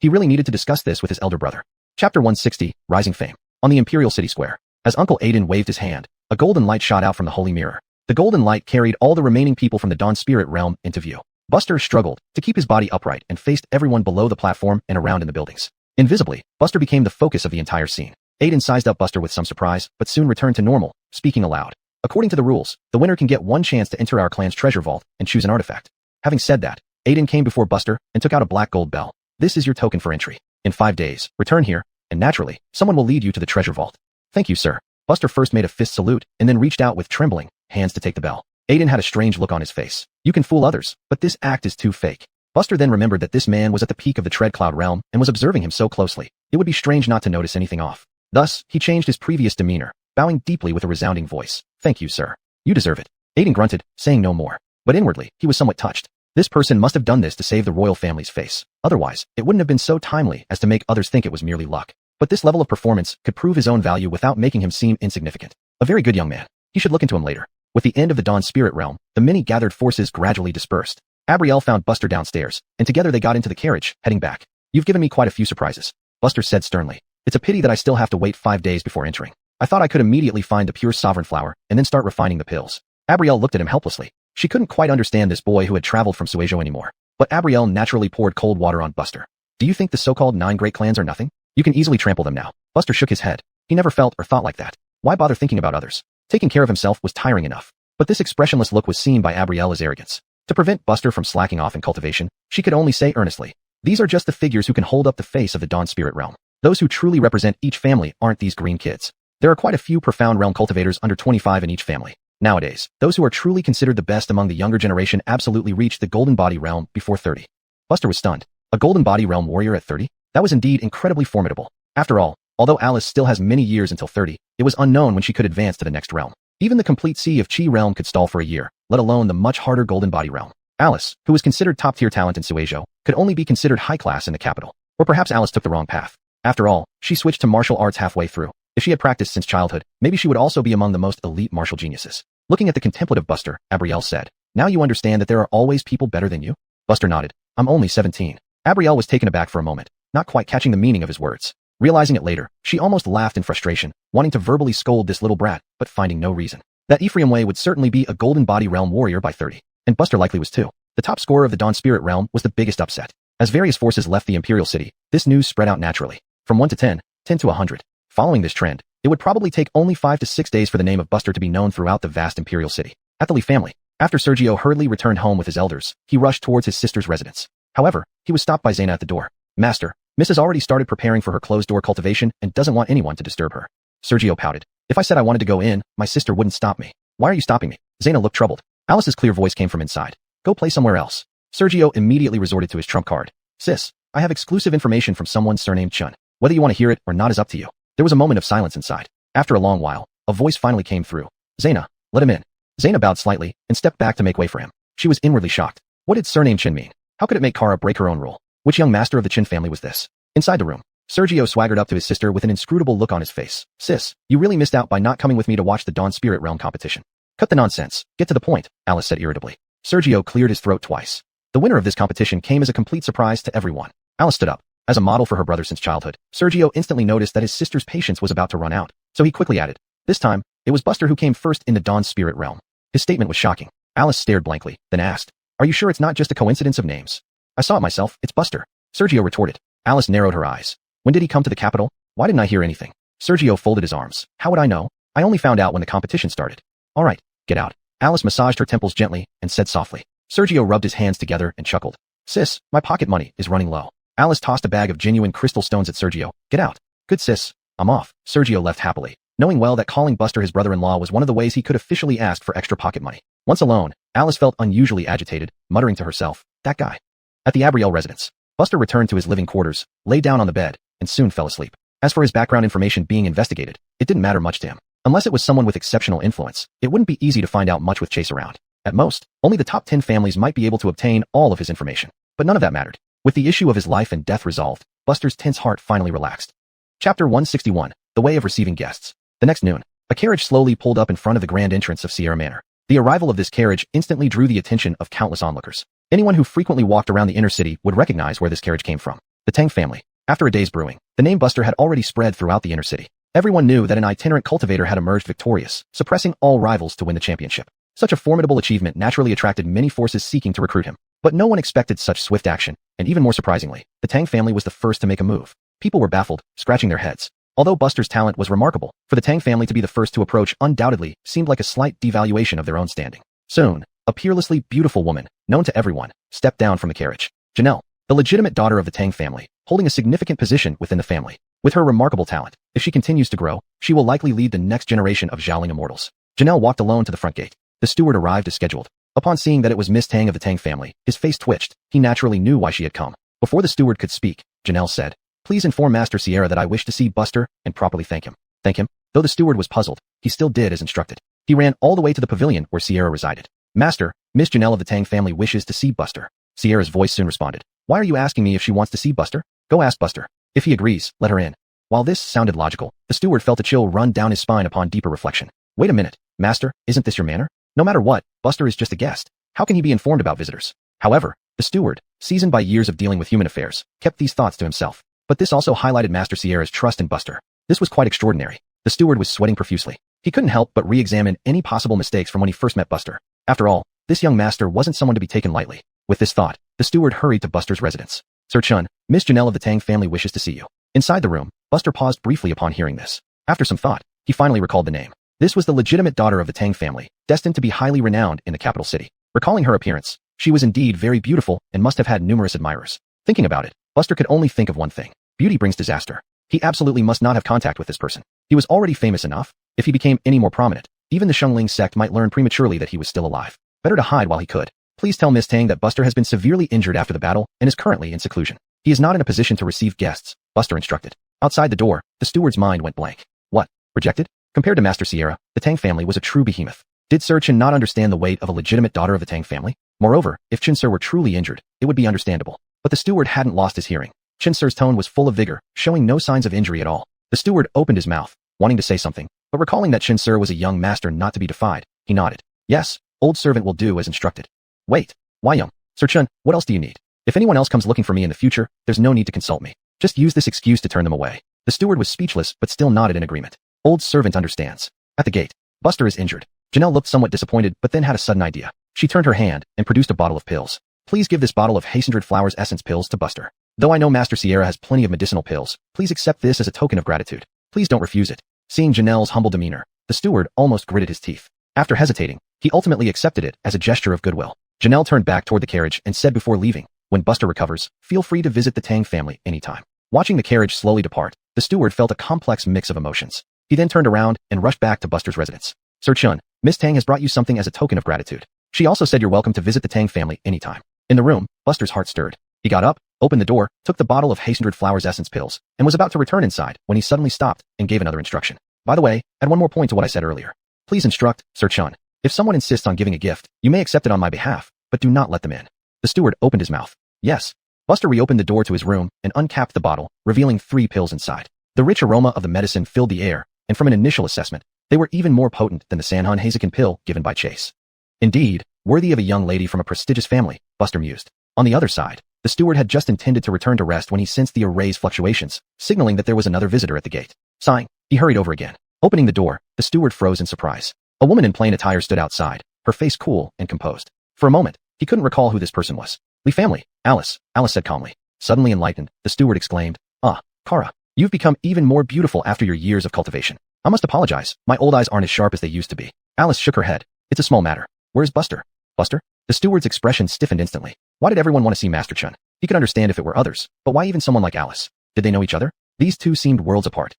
He really needed to discuss this with his elder brother. Chapter 160, Rising Fame. On the Imperial City Square, as Uncle Aiden waved his hand, a golden light shot out from the holy mirror. The golden light carried all the remaining people from the Dawn Spirit realm into view. Buster struggled to keep his body upright and faced everyone below the platform and around in the buildings. Invisibly, Buster became the focus of the entire scene. Aiden sized up Buster with some surprise, but soon returned to normal, speaking aloud. According to the rules, the winner can get one chance to enter our clan's treasure vault and choose an artifact. Having said that, Aiden came before Buster and took out a black gold bell. This is your token for entry. In 5 days, return here, and naturally, someone will lead you to the treasure vault. Thank you, sir. Buster first made a fist salute and then reached out with trembling hands to take the bell. Aiden had a strange look on his face. You can fool others, but this act is too fake. Buster then remembered that this man was at the peak of the Tread Cloud realm and was observing him so closely. It would be strange not to notice anything off. Thus, he changed his previous demeanor, bowing deeply with a resounding voice. Thank you, sir. You deserve it. Aiden grunted, saying no more. But inwardly, he was somewhat touched. This person must have done this to save the royal family's face. Otherwise, it wouldn't have been so timely as to make others think it was merely luck. But this level of performance could prove his own value without making him seem insignificant. A very good young man. He should look into him later. With the end of the Dawn Spirit realm, the many gathered forces gradually dispersed. Abrielle found Buster downstairs, and together they got into the carriage, heading back. You've given me quite a few surprises, Buster said sternly. It's a pity that I still have to wait 5 days before entering. I thought I could immediately find the pure sovereign flower and then start refining the pills. Abrielle looked at him helplessly. She couldn't quite understand this boy who had traveled from Suejo anymore. But Abrielle naturally poured cold water on Buster. Do you think the so-called 9 great clans are nothing? You can easily trample them now. Buster shook his head. He never felt or thought like that. Why bother thinking about others? Taking care of himself was tiring enough. But this expressionless look was seen by Abrielle as arrogance. To prevent Buster from slacking off in cultivation, she could only say earnestly, these are just the figures who can hold up the face of the Dawn Spirit realm. Those who truly represent each family aren't these green kids. There are quite a few profound realm cultivators under 25 in each family. Nowadays, those who are truly considered the best among the younger generation absolutely reach the Golden Body realm before 30. Buster was stunned. A Golden Body realm warrior at 30? That was indeed incredibly formidable. After all, although Alice still has many years until 30, it was unknown when she could advance to the next realm. Even the complete Sea of Chi realm could stall for a year, let alone the much harder Golden Body realm. Alice, who was considered top-tier talent in Suejo, could only be considered high class in the capital. Or perhaps Alice took the wrong path. After all, she switched to martial arts halfway through. If she had practiced since childhood, maybe she would also be among the most elite martial geniuses. Looking at the contemplative Buster, Abrielle said, now you understand that there are always people better than you? Buster nodded. I'm only 17. Abrielle was taken aback for a moment. not quite catching the meaning of his words. Realizing it later, she almost laughed in frustration, wanting to verbally scold this little brat, but finding no reason. That Ephraim Way would certainly be a Golden Body Realm warrior by 30. And Buster likely was too. The top scorer of the Dawn Spirit Realm was the biggest upset. As various forces left the Imperial City, this news spread out naturally. From 1 to 10, 10 to 100. Following this trend, it would probably take only 5 to 6 days for the name of Buster to be known throughout the vast Imperial City. At the Lee family, after Sergio hurriedly returned home with his elders, he rushed towards his sister's residence. However, he was stopped by Zaina at the door. Master, Miss has already started preparing for her closed-door cultivation and doesn't want anyone to disturb her. Sergio pouted. If I said I wanted to go in, my sister wouldn't stop me. Why are you stopping me? Zaina looked troubled. Alice's clear voice came from inside. Go play somewhere else. Sergio immediately resorted to his trump card. Sis, I have exclusive information from someone surnamed Chun. Whether you want to hear it or not is up to you. There was a moment of silence inside. After a long while, a voice finally came through. Zaina, let him in. Zaina bowed slightly and stepped back to make way for him. She was inwardly shocked. What did surname Chin mean? How could it make Kara break her own rule? Which young master of the Chin family was this? Inside the room, Sergio swaggered up to his sister with an inscrutable look on his face. Sis, you really missed out by not coming with me to watch the Dawn Spirit Realm competition. Cut the nonsense. Get to the point, Alice said irritably. Sergio cleared his throat twice. The winner of this competition came as a complete surprise to everyone. Alice stood up. As a model for her brother since childhood, Sergio instantly noticed that his sister's patience was about to run out, so he quickly added, this time, it was Buster who came first in the Dawn Spirit Realm. His statement was shocking. Alice stared blankly, then asked, are you sure it's not just a coincidence of names? I saw it myself, it's Buster. Sergio retorted. Alice narrowed her eyes. When did he come to the capital? Why didn't I hear anything? Sergio folded his arms. How would I know? I only found out when the competition started. All right, get out. Alice massaged her temples gently and said softly. Sergio rubbed his hands together and chuckled. Sis, my pocket money is running low. Alice tossed a bag of genuine crystal stones at Sergio. Get out. Good sis. I'm off. Sergio left happily, knowing well that calling Buster his brother-in-law was one of the ways he could officially ask for extra pocket money. Once alone, Alice felt unusually agitated, muttering to herself, that guy. At the Abrielle residence, Buster returned to his living quarters, lay down on the bed, and soon fell asleep. As for his background information being investigated, it didn't matter much to him. Unless it was someone with exceptional influence, it wouldn't be easy to find out much with Chase around. At most, only the top 10 families might be able to obtain all of his information. But none of that mattered. With the issue of his life and death resolved, Buster's tense heart finally relaxed. Chapter 161, The Way of Receiving Guests. The next noon, a carriage slowly pulled up in front of the grand entrance of Sierra Manor. The arrival of this carriage instantly drew the attention of countless onlookers. Anyone who frequently walked around the inner city would recognize where this carriage came from. The Tang family. After a day's brewing, the name Buster had already spread throughout the inner city. Everyone knew that an itinerant cultivator had emerged victorious, suppressing all rivals to win the championship. Such a formidable achievement naturally attracted many forces seeking to recruit him. But no one expected such swift action, and even more surprisingly, the Tang family was the first to make a move. People were baffled, scratching their heads. Although Buster's talent was remarkable, for the Tang family to be the first to approach undoubtedly seemed like a slight devaluation of their own standing. Soon, a peerlessly beautiful woman, known to everyone, stepped down from the carriage. Janelle, the legitimate daughter of the Tang family, holding a significant position within the family. With her remarkable talent, if she continues to grow, she will likely lead the next generation of Xiaoling immortals. Janelle walked alone to the front gate. The steward arrived as scheduled. Upon seeing that it was Miss Tang of the Tang family, his face twitched. He naturally knew why she had come. Before the steward could speak, Janelle said, please inform Master Sierra that I wish to see Buster and properly thank him. Thank him? Though the steward was puzzled, he still did as instructed. He ran all the way to the pavilion where Sierra resided. Master, Miss Janelle of the Tang family wishes to see Buster. Sierra's voice soon responded. Why are you asking me if she wants to see Buster? Go ask Buster. If he agrees, let her in. While this sounded logical, the steward felt a chill run down his spine upon deeper reflection. Wait a minute, Master, isn't this your manner? No matter what, Buster is just a guest. How can he be informed about visitors? However, the steward, seasoned by years of dealing with human affairs, kept these thoughts to himself. But this also highlighted Master Sierra's trust in Buster. This was quite extraordinary. The steward was sweating profusely. He couldn't help but re-examine any possible mistakes from when he first met Buster. After all, this young master wasn't someone to be taken lightly. With this thought, the steward hurried to Buster's residence. Sir Chun, Miss Janelle of the Tang family wishes to see you. Inside the room, Buster paused briefly upon hearing this. After some thought, he finally recalled the name. This was the legitimate daughter of the Tang family, destined to be highly renowned in the capital city. Recalling her appearance, she was indeed very beautiful and must have had numerous admirers. Thinking about it, Buster could only think of one thing. Beauty brings disaster. He absolutely must not have contact with this person. He was already famous enough. If he became any more prominent, even the Shengling sect might learn prematurely that he was still alive. Better to hide while he could. Please tell Miss Tang that Buster has been severely injured after the battle and is currently in seclusion. He is not in a position to receive guests, Buster instructed. Outside the door, the steward's mind went blank. What? Rejected? Compared to Master Sierra, the Tang family was a true behemoth. Did Sir Chen not understand the weight of a legitimate daughter of the Tang family? Moreover, if Chen Sir were truly injured, it would be understandable. But the steward hadn't lost his hearing. Chen Sir's tone was full of vigor, showing no signs of injury at all. The steward opened his mouth, wanting to say something, but recalling that Chen Sir was a young master not to be defied, he nodded. Yes, old servant will do as instructed. Wait, why young? Sir Chen, what else do you need? If anyone else comes looking for me in the future, there's no need to consult me. Just use this excuse to turn them away. The steward was speechless but still nodded in agreement. Old servant understands. At the gate, Buster is injured. Janelle looked somewhat disappointed but then had a sudden idea. She turned her hand and produced a bottle of pills. Please give this bottle of Hastened Flowers Essence pills to Buster. Though I know Master Sierra has plenty of medicinal pills, please accept this as a token of gratitude. Please don't refuse it. Seeing Janelle's humble demeanor, the steward almost gritted his teeth. After hesitating, he ultimately accepted it as a gesture of goodwill. Janelle turned back toward the carriage and said before leaving, when Buster recovers, feel free to visit the Tang family anytime. Watching the carriage slowly depart, the steward felt a complex mix of emotions. He then turned around and rushed back to Buster's residence. Sir Chun, Miss Tang has brought you something as a token of gratitude. She also said you're welcome to visit the Tang family anytime. In the room, Buster's heart stirred. He got up, opened the door, took the bottle of Hastened Flowers Essence pills, and was about to return inside when he suddenly stopped and gave another instruction. By the way, add one more point to what I said earlier. Please instruct, Sir Chun. If someone insists on giving a gift, you may accept it on my behalf, but do not let them in. The steward opened his mouth. Yes. Buster reopened the door to his room and uncapped the bottle, revealing 3 pills inside. The rich aroma of the medicine filled the air, and from an initial assessment, they were even more potent than the Sanhan Haziken pill given by Chase. Indeed, worthy of a young lady from a prestigious family, Buster mused. On the other side, the steward had just intended to return to rest when he sensed the array's fluctuations, signaling that there was another visitor at the gate. Sighing, he hurried over again. Opening the door, the steward froze in surprise. A woman in plain attire stood outside, her face cool and composed. For a moment, he couldn't recall who this person was. Lee family, Alice said calmly. Suddenly enlightened, the steward exclaimed, Ah, Kara, you've become even more beautiful after your years of cultivation. I must apologize, my old eyes aren't as sharp as they used to be. Alice shook her head. It's a small matter. Where's Buster? Buster? The steward's expression stiffened instantly. Why did everyone want to see Master Chun? He could understand if it were others, but why even someone like Alice? Did they know each other? These two seemed worlds apart.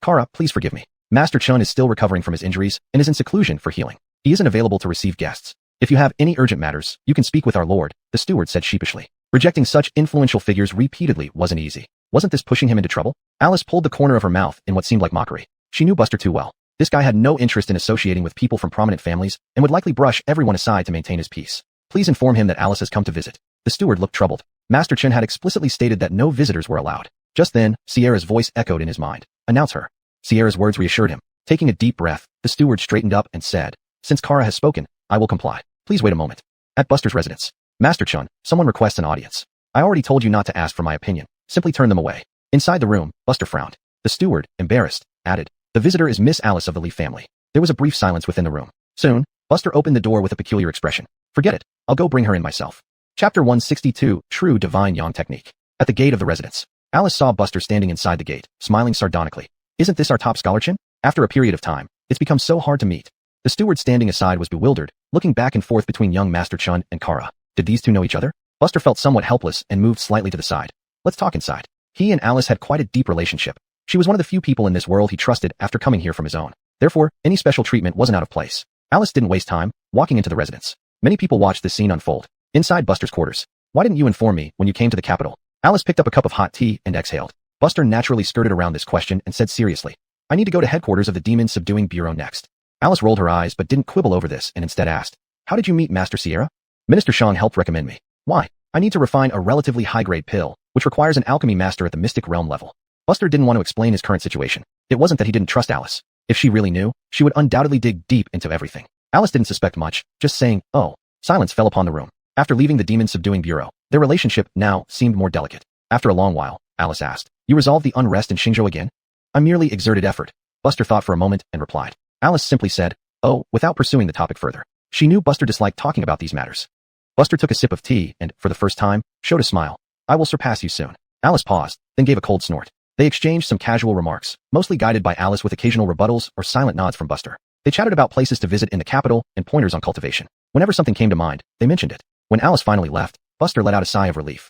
Kara, please forgive me. Master Chun is still recovering from his injuries and is in seclusion for healing. He isn't available to receive guests. If you have any urgent matters, you can speak with our lord, the steward said sheepishly. Rejecting such influential figures repeatedly wasn't easy. Wasn't this pushing him into trouble? Alice pulled the corner of her mouth in what seemed like mockery. She knew Buster too well. This guy had no interest in associating with people from prominent families and would likely brush everyone aside to maintain his peace. Please inform him that Alice has come to visit. The steward looked troubled. Master Chun had explicitly stated that no visitors were allowed. Just then, Sierra's voice echoed in his mind. Announce her. Sierra's words reassured him. Taking a deep breath, the steward straightened up and said, Since Kara has spoken, I will comply. Please wait a moment. At Buster's residence. Master Chun, someone requests an audience. I already told you not to ask for my opinion. Simply turn them away. Inside the room, Buster frowned. The steward, embarrassed, added, The visitor is Miss Alice of the Lee family. There was a brief silence within the room. Soon, Buster opened the door with a peculiar expression. Forget it. I'll go bring her in myself. Chapter 162, True Divine Yang Technique. At the gate of the residence, Alice saw Buster standing inside the gate, smiling sardonically. Isn't this our top scholar Chin? After a period of time, it's become so hard to meet. The steward standing aside was bewildered, looking back and forth between young Master Chun and Kara. Did these two know each other? Buster felt somewhat helpless and moved slightly to the side. Let's talk inside. He and Alice had quite a deep relationship. She was one of the few people in this world he trusted after coming here from his own. Therefore, any special treatment wasn't out of place. Alice didn't waste time, walking into the residence. Many people watched this scene unfold. Inside Buster's quarters. Why didn't you inform me when you came to the capital? Alice picked up a cup of hot tea and exhaled. Buster naturally skirted around this question and said seriously, I need to go to headquarters of the Demon Subduing Bureau next. Alice rolled her eyes but didn't quibble over this and instead asked, How did you meet Master Sierra? Minister Shang helped recommend me. Why? I need to refine a relatively high-grade pill, which requires an alchemy master at the mystic realm level. Buster didn't want to explain his current situation. It wasn't that he didn't trust Alice. If she really knew, she would undoubtedly dig deep into everything. Alice didn't suspect much, just saying, oh. Silence fell upon the room. After leaving the Demon Subduing Bureau, their relationship now seemed more delicate. After a long while, Alice asked, You resolved the unrest in Xingzhou again? I merely exerted effort. Buster thought for a moment and replied. Alice simply said, Oh, without pursuing the topic further. She knew Buster disliked talking about these matters. Buster took a sip of tea and, for the first time, showed a smile. I will surpass you soon. Alice paused, then gave a cold snort. They exchanged some casual remarks, mostly guided by Alice with occasional rebuttals or silent nods from Buster. They chatted about places to visit in the capital and pointers on cultivation. Whenever something came to mind, they mentioned it. When Alice finally left, Buster let out a sigh of relief.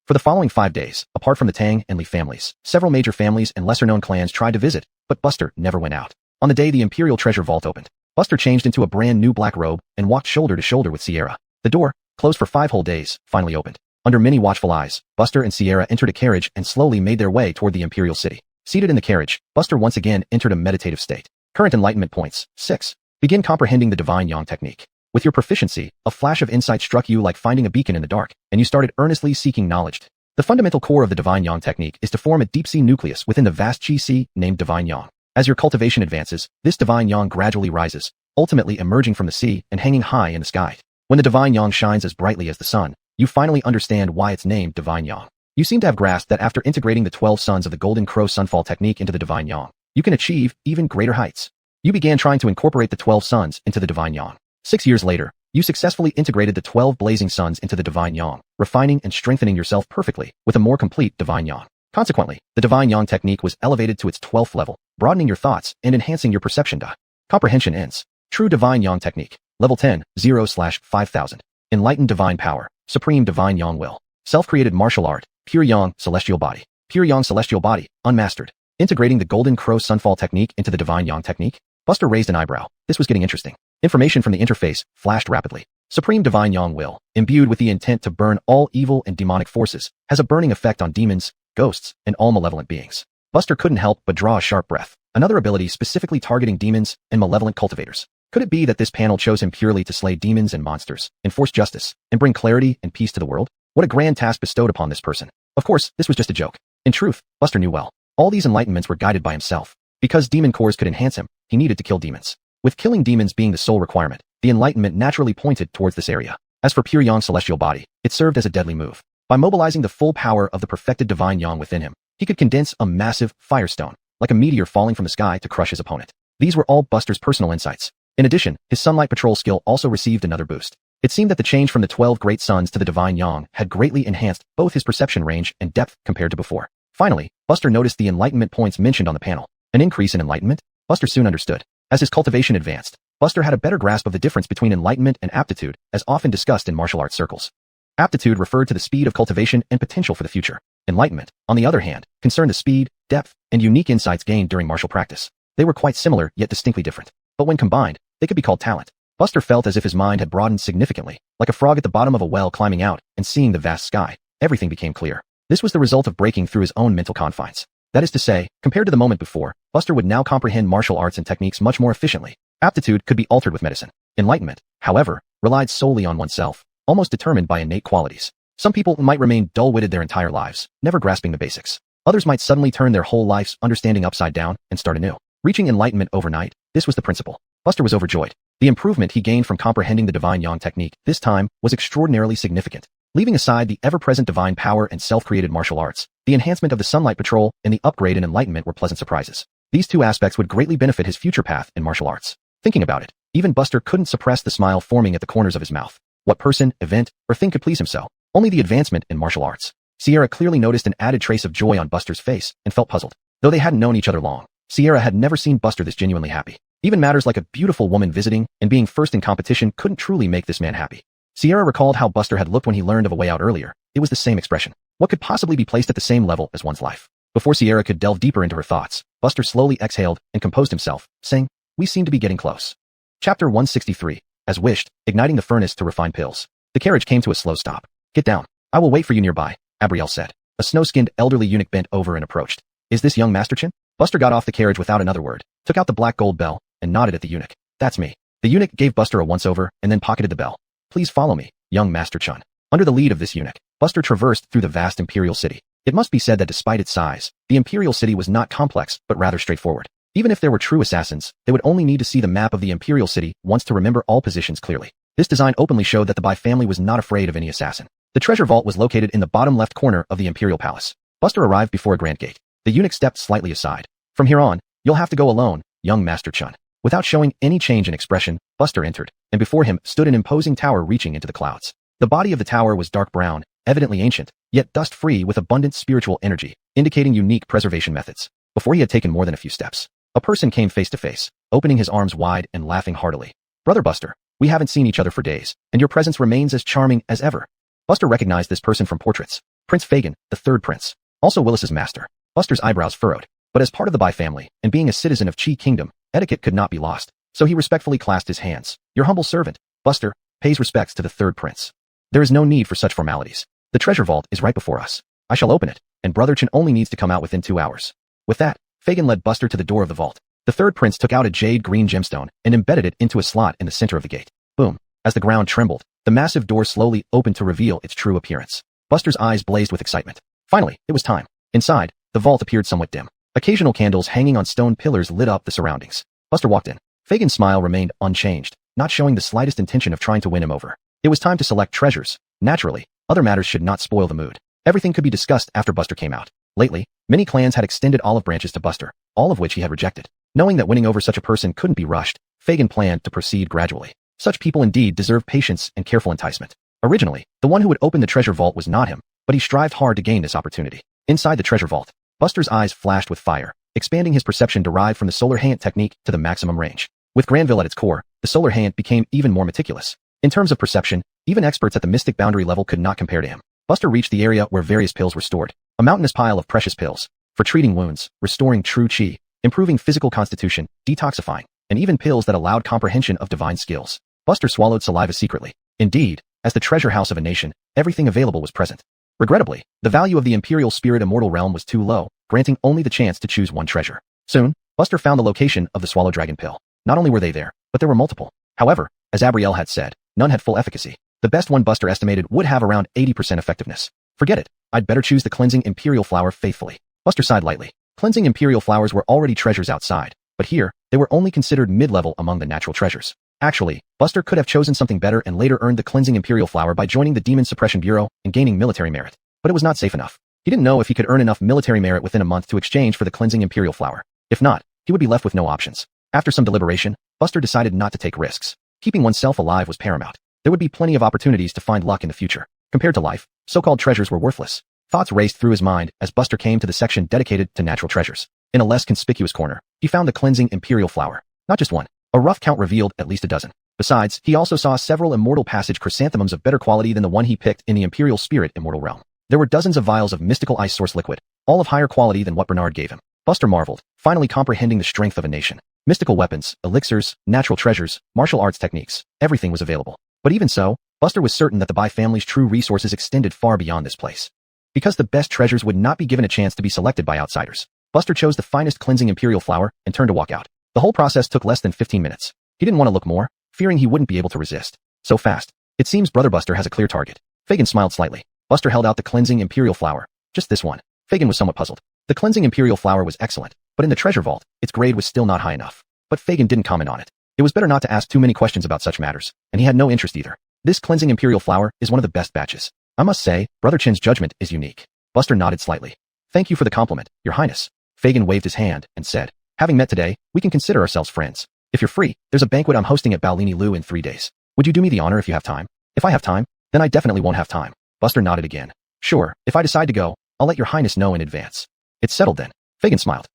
For the following 5 days, apart from the Tang and Lee families, several major families and lesser-known clans tried to visit, but Buster never went out. On the day the Imperial Treasure Vault opened, Buster changed into a brand new black robe and walked shoulder to shoulder with Sierra. The door, closed for 5 whole days, finally opened. Under many watchful eyes, Buster and Sierra entered a carriage and slowly made their way toward the Imperial City. Seated in the carriage, Buster once again entered a meditative state. Current enlightenment points. 6. Begin comprehending the Divine Yang technique. With your proficiency, a flash of insight struck you like finding a beacon in the dark, and you started earnestly seeking knowledge. The fundamental core of the Divine Yang technique is to form a deep-sea nucleus within the vast Qi Sea named Divine Yang. As your cultivation advances, this Divine Yang gradually rises, ultimately emerging from the sea and hanging high in the sky. When the Divine Yang shines as brightly as the sun, you finally understand why it's named Divine Yang. You seem to have grasped that after integrating the 12 suns of the Golden Crow Sunfall technique into the Divine Yang, you can achieve even greater heights. You began trying to incorporate the 12 suns into the Divine Yang. 6 years later, you successfully integrated the 12 blazing suns into the Divine Yang, refining and strengthening yourself perfectly with a more complete Divine Yang. Consequently, the Divine Yang technique was elevated to its 12th level, broadening your thoughts and enhancing your perception. Comprehension ends. True Divine Yang technique. Level 10, 0/5000. Enlightened Divine Power. Supreme Divine Yang Will. Self-created martial art. Pure Yang Celestial Body. Pure Yang Celestial Body. Unmastered. Integrating the Golden Crow Sunfall technique into the Divine Yang technique? Buster raised an eyebrow. This was getting interesting. Information from the interface flashed rapidly. Supreme Divine Yang Will, imbued with the intent to burn all evil and demonic forces, has a burning effect on demons, ghosts, and all malevolent beings. Buster couldn't help but draw a sharp breath. Another ability specifically targeting demons and malevolent cultivators. Could it be that this panel chose him purely to slay demons and monsters, enforce justice, and bring clarity and peace to the world? What a grand task bestowed upon this person. Of course, this was just a joke. In truth, Buster knew well. All these enlightenments were guided by himself. Because demon cores could enhance him, he needed to kill demons. With killing demons being the sole requirement, the enlightenment naturally pointed towards this area. As for Pure Yang Celestial Body, it served as a deadly move. By mobilizing the full power of the perfected Divine Yang within him, he could condense a massive firestone, like a meteor falling from the sky to crush his opponent. These were all Buster's personal insights. In addition, his Sunlight Patrol skill also received another boost. It seemed that the change from the 12 Great Suns to the Divine Yang had greatly enhanced both his perception range and depth compared to before. Finally, Buster noticed the enlightenment points mentioned on the panel. An increase in enlightenment? Buster soon understood. As his cultivation advanced, Buster had a better grasp of the difference between enlightenment and aptitude, as often discussed in martial arts circles. Aptitude referred to the speed of cultivation and potential for the future. Enlightenment, on the other hand, concerned the speed, depth, and unique insights gained during martial practice. They were quite similar, yet distinctly different. But when combined, they could be called talent. Buster felt as if his mind had broadened significantly, like a frog at the bottom of a well climbing out and seeing the vast sky. Everything became clear. This was the result of breaking through his own mental confines. That is to say, compared to the moment before, Buster would now comprehend martial arts and techniques much more efficiently. Aptitude could be altered with medicine. Enlightenment, however, relied solely on oneself, almost determined by innate qualities. Some people might remain dull-witted their entire lives, never grasping the basics. Others might suddenly turn their whole life's understanding upside down and start anew. Reaching enlightenment overnight, this was the principle. Buster was overjoyed. The improvement he gained from comprehending the Divine Yang technique this time was extraordinarily significant. Leaving aside the ever-present divine power and self-created martial arts, the enhancement of the Sunlight Patrol and the upgrade in enlightenment were pleasant surprises. These two aspects would greatly benefit his future path in martial arts. Thinking about it, even Buster couldn't suppress the smile forming at the corners of his mouth. What person, event, or thing could please him so? Only the advancement in martial arts. Sierra clearly noticed an added trace of joy on Buster's face and felt puzzled. Though they hadn't known each other long, Sierra had never seen Buster this genuinely happy. Even matters like a beautiful woman visiting and being first in competition couldn't truly make this man happy. Sierra recalled how Buster had looked when he learned of a way out earlier. It was the same expression. What could possibly be placed at the same level as one's life? Before Sierra could delve deeper into her thoughts, Buster slowly exhaled and composed himself, saying, "We seem to be getting close." Chapter 163. As wished, igniting the furnace to refine pills. The carriage came to a slow stop. "Get down. I will wait for you nearby," Abriel said. A snow-skinned elderly eunuch bent over and approached. "Is this young Master Chin?" Buster got off the carriage without another word, took out the black gold bell, and nodded at the eunuch. "That's me." The eunuch gave Buster a once-over and then pocketed the bell. "Please follow me, young Master Chun." Under the lead of this eunuch, Buster traversed through the vast imperial city. It must be said that despite its size, the imperial city was not complex but rather straightforward. Even if there were true assassins, they would only need to see the map of the imperial city once to remember all positions clearly. This design openly showed that the Bai family was not afraid of any assassin. The treasure vault was located in the bottom left corner of the imperial palace. Buster arrived before a grand gate. The eunuch stepped slightly aside. "From here on, you'll have to go alone, young Master Chun." Without showing any change in expression, Buster entered, and before him stood an imposing tower reaching into the clouds. The body of the tower was dark brown, evidently ancient, yet dust-free with abundant spiritual energy, indicating unique preservation methods. Before he had taken more than a few steps, a person came face to face, opening his arms wide and laughing heartily. "Brother Buster, we haven't seen each other for days, and your presence remains as charming as ever." Buster recognized this person from portraits. Prince Fagin, the third prince. Also Willis's master. Buster's eyebrows furrowed. But as part of the Bai family, and being a citizen of Qi Kingdom, etiquette could not be lost, so he respectfully clasped his hands. "Your humble servant, Buster, pays respects to the third prince." "There is no need for such formalities. The treasure vault is right before us. I shall open it, and Brother Chen only needs to come out within 2 hours." With that, Fagin led Buster to the door of the vault. The third prince took out a jade green gemstone and embedded it into a slot in the center of the gate. Boom. As the ground trembled, the massive door slowly opened to reveal its true appearance. Buster's eyes blazed with excitement. Finally, it was time. Inside, the vault appeared somewhat dim. Occasional candles hanging on stone pillars lit up the surroundings. Buster walked in. Fagin's smile remained unchanged, not showing the slightest intention of trying to win him over. It was time to select treasures. Naturally, other matters should not spoil the mood. Everything could be discussed after Buster came out. Lately, many clans had extended olive branches to Buster, all of which he had rejected. Knowing that winning over such a person couldn't be rushed, Fagin planned to proceed gradually. Such people indeed deserve patience and careful enticement. Originally, the one who would open the treasure vault was not him, but he strived hard to gain this opportunity. Inside the treasure vault, Buster's eyes flashed with fire, expanding his perception derived from the solar hand technique to the maximum range. With Granville at its core, the solar hand became even more meticulous. In terms of perception, even experts at the mystic boundary level could not compare to him. Buster reached the area where various pills were stored, a mountainous pile of precious pills, for treating wounds, restoring true chi, improving physical constitution, detoxifying, and even pills that allowed comprehension of divine skills. Buster swallowed saliva secretly. Indeed, as the treasure house of a nation, everything available was present. Regrettably, the value of the Imperial Spirit Immortal Realm was too low, granting only the chance to choose one treasure. Soon, Buster found the location of the Swallow Dragon pill. Not only were they there, but there were multiple. However, as Abrielle had said, none had full efficacy. The best one Buster estimated would have around 80% effectiveness. Forget it, I'd better choose the Cleansing Imperial Flower faithfully. Buster sighed lightly. Cleansing Imperial Flowers were already treasures outside, but here, they were only considered mid-level among the natural treasures. Actually, Buster could have chosen something better and later earned the Cleansing Imperial Flower by joining the Demon Suppression Bureau and gaining military merit. But it was not safe enough. He didn't know if he could earn enough military merit within a month to exchange for the Cleansing Imperial Flower. If not, he would be left with no options. After some deliberation, Buster decided not to take risks. Keeping oneself alive was paramount. There would be plenty of opportunities to find luck in the future. Compared to life, so-called treasures were worthless. Thoughts raced through his mind as Buster came to the section dedicated to natural treasures. In a less conspicuous corner, he found the Cleansing Imperial Flower. Not just one. A rough count revealed at least a dozen. Besides, he also saw several Immortal Passage chrysanthemums of better quality than the one he picked in the Imperial Spirit Immortal Realm. There were dozens of vials of mystical ice source liquid, all of higher quality than what Bernard gave him. Buster marveled, finally comprehending the strength of a nation. Mystical weapons, elixirs, natural treasures, martial arts techniques, everything was available. But even so, Buster was certain that the Bai family's true resources extended far beyond this place. Because the best treasures would not be given a chance to be selected by outsiders, Buster chose the finest Cleansing Imperial Flower and turned to walk out. The whole process took less than 15 minutes. He didn't want to look more, fearing he wouldn't be able to resist. So fast. It seems Brother Buster has a clear target. Fagin smiled slightly. Buster held out the Cleansing Imperial Flower. Just this one. Fagin was somewhat puzzled. The Cleansing Imperial Flower was excellent, but in the treasure vault, its grade was still not high enough. But Fagin didn't comment on it. It was better not to ask too many questions about such matters, and he had no interest either. This Cleansing Imperial Flower is one of the best batches. I must say, Brother Chin's judgment is unique. Buster nodded slightly. Thank you for the compliment, Your Highness. Fagin waved his hand and said, having met today, we can consider ourselves friends. If you're free, there's a banquet I'm hosting at Baolini Lu in 3 days. Would you do me the honor if you have time? If I have time, then I definitely won't have time. Buster nodded again. Sure, if I decide to go, I'll let Your Highness know in advance. It's settled then. Fagin smiled.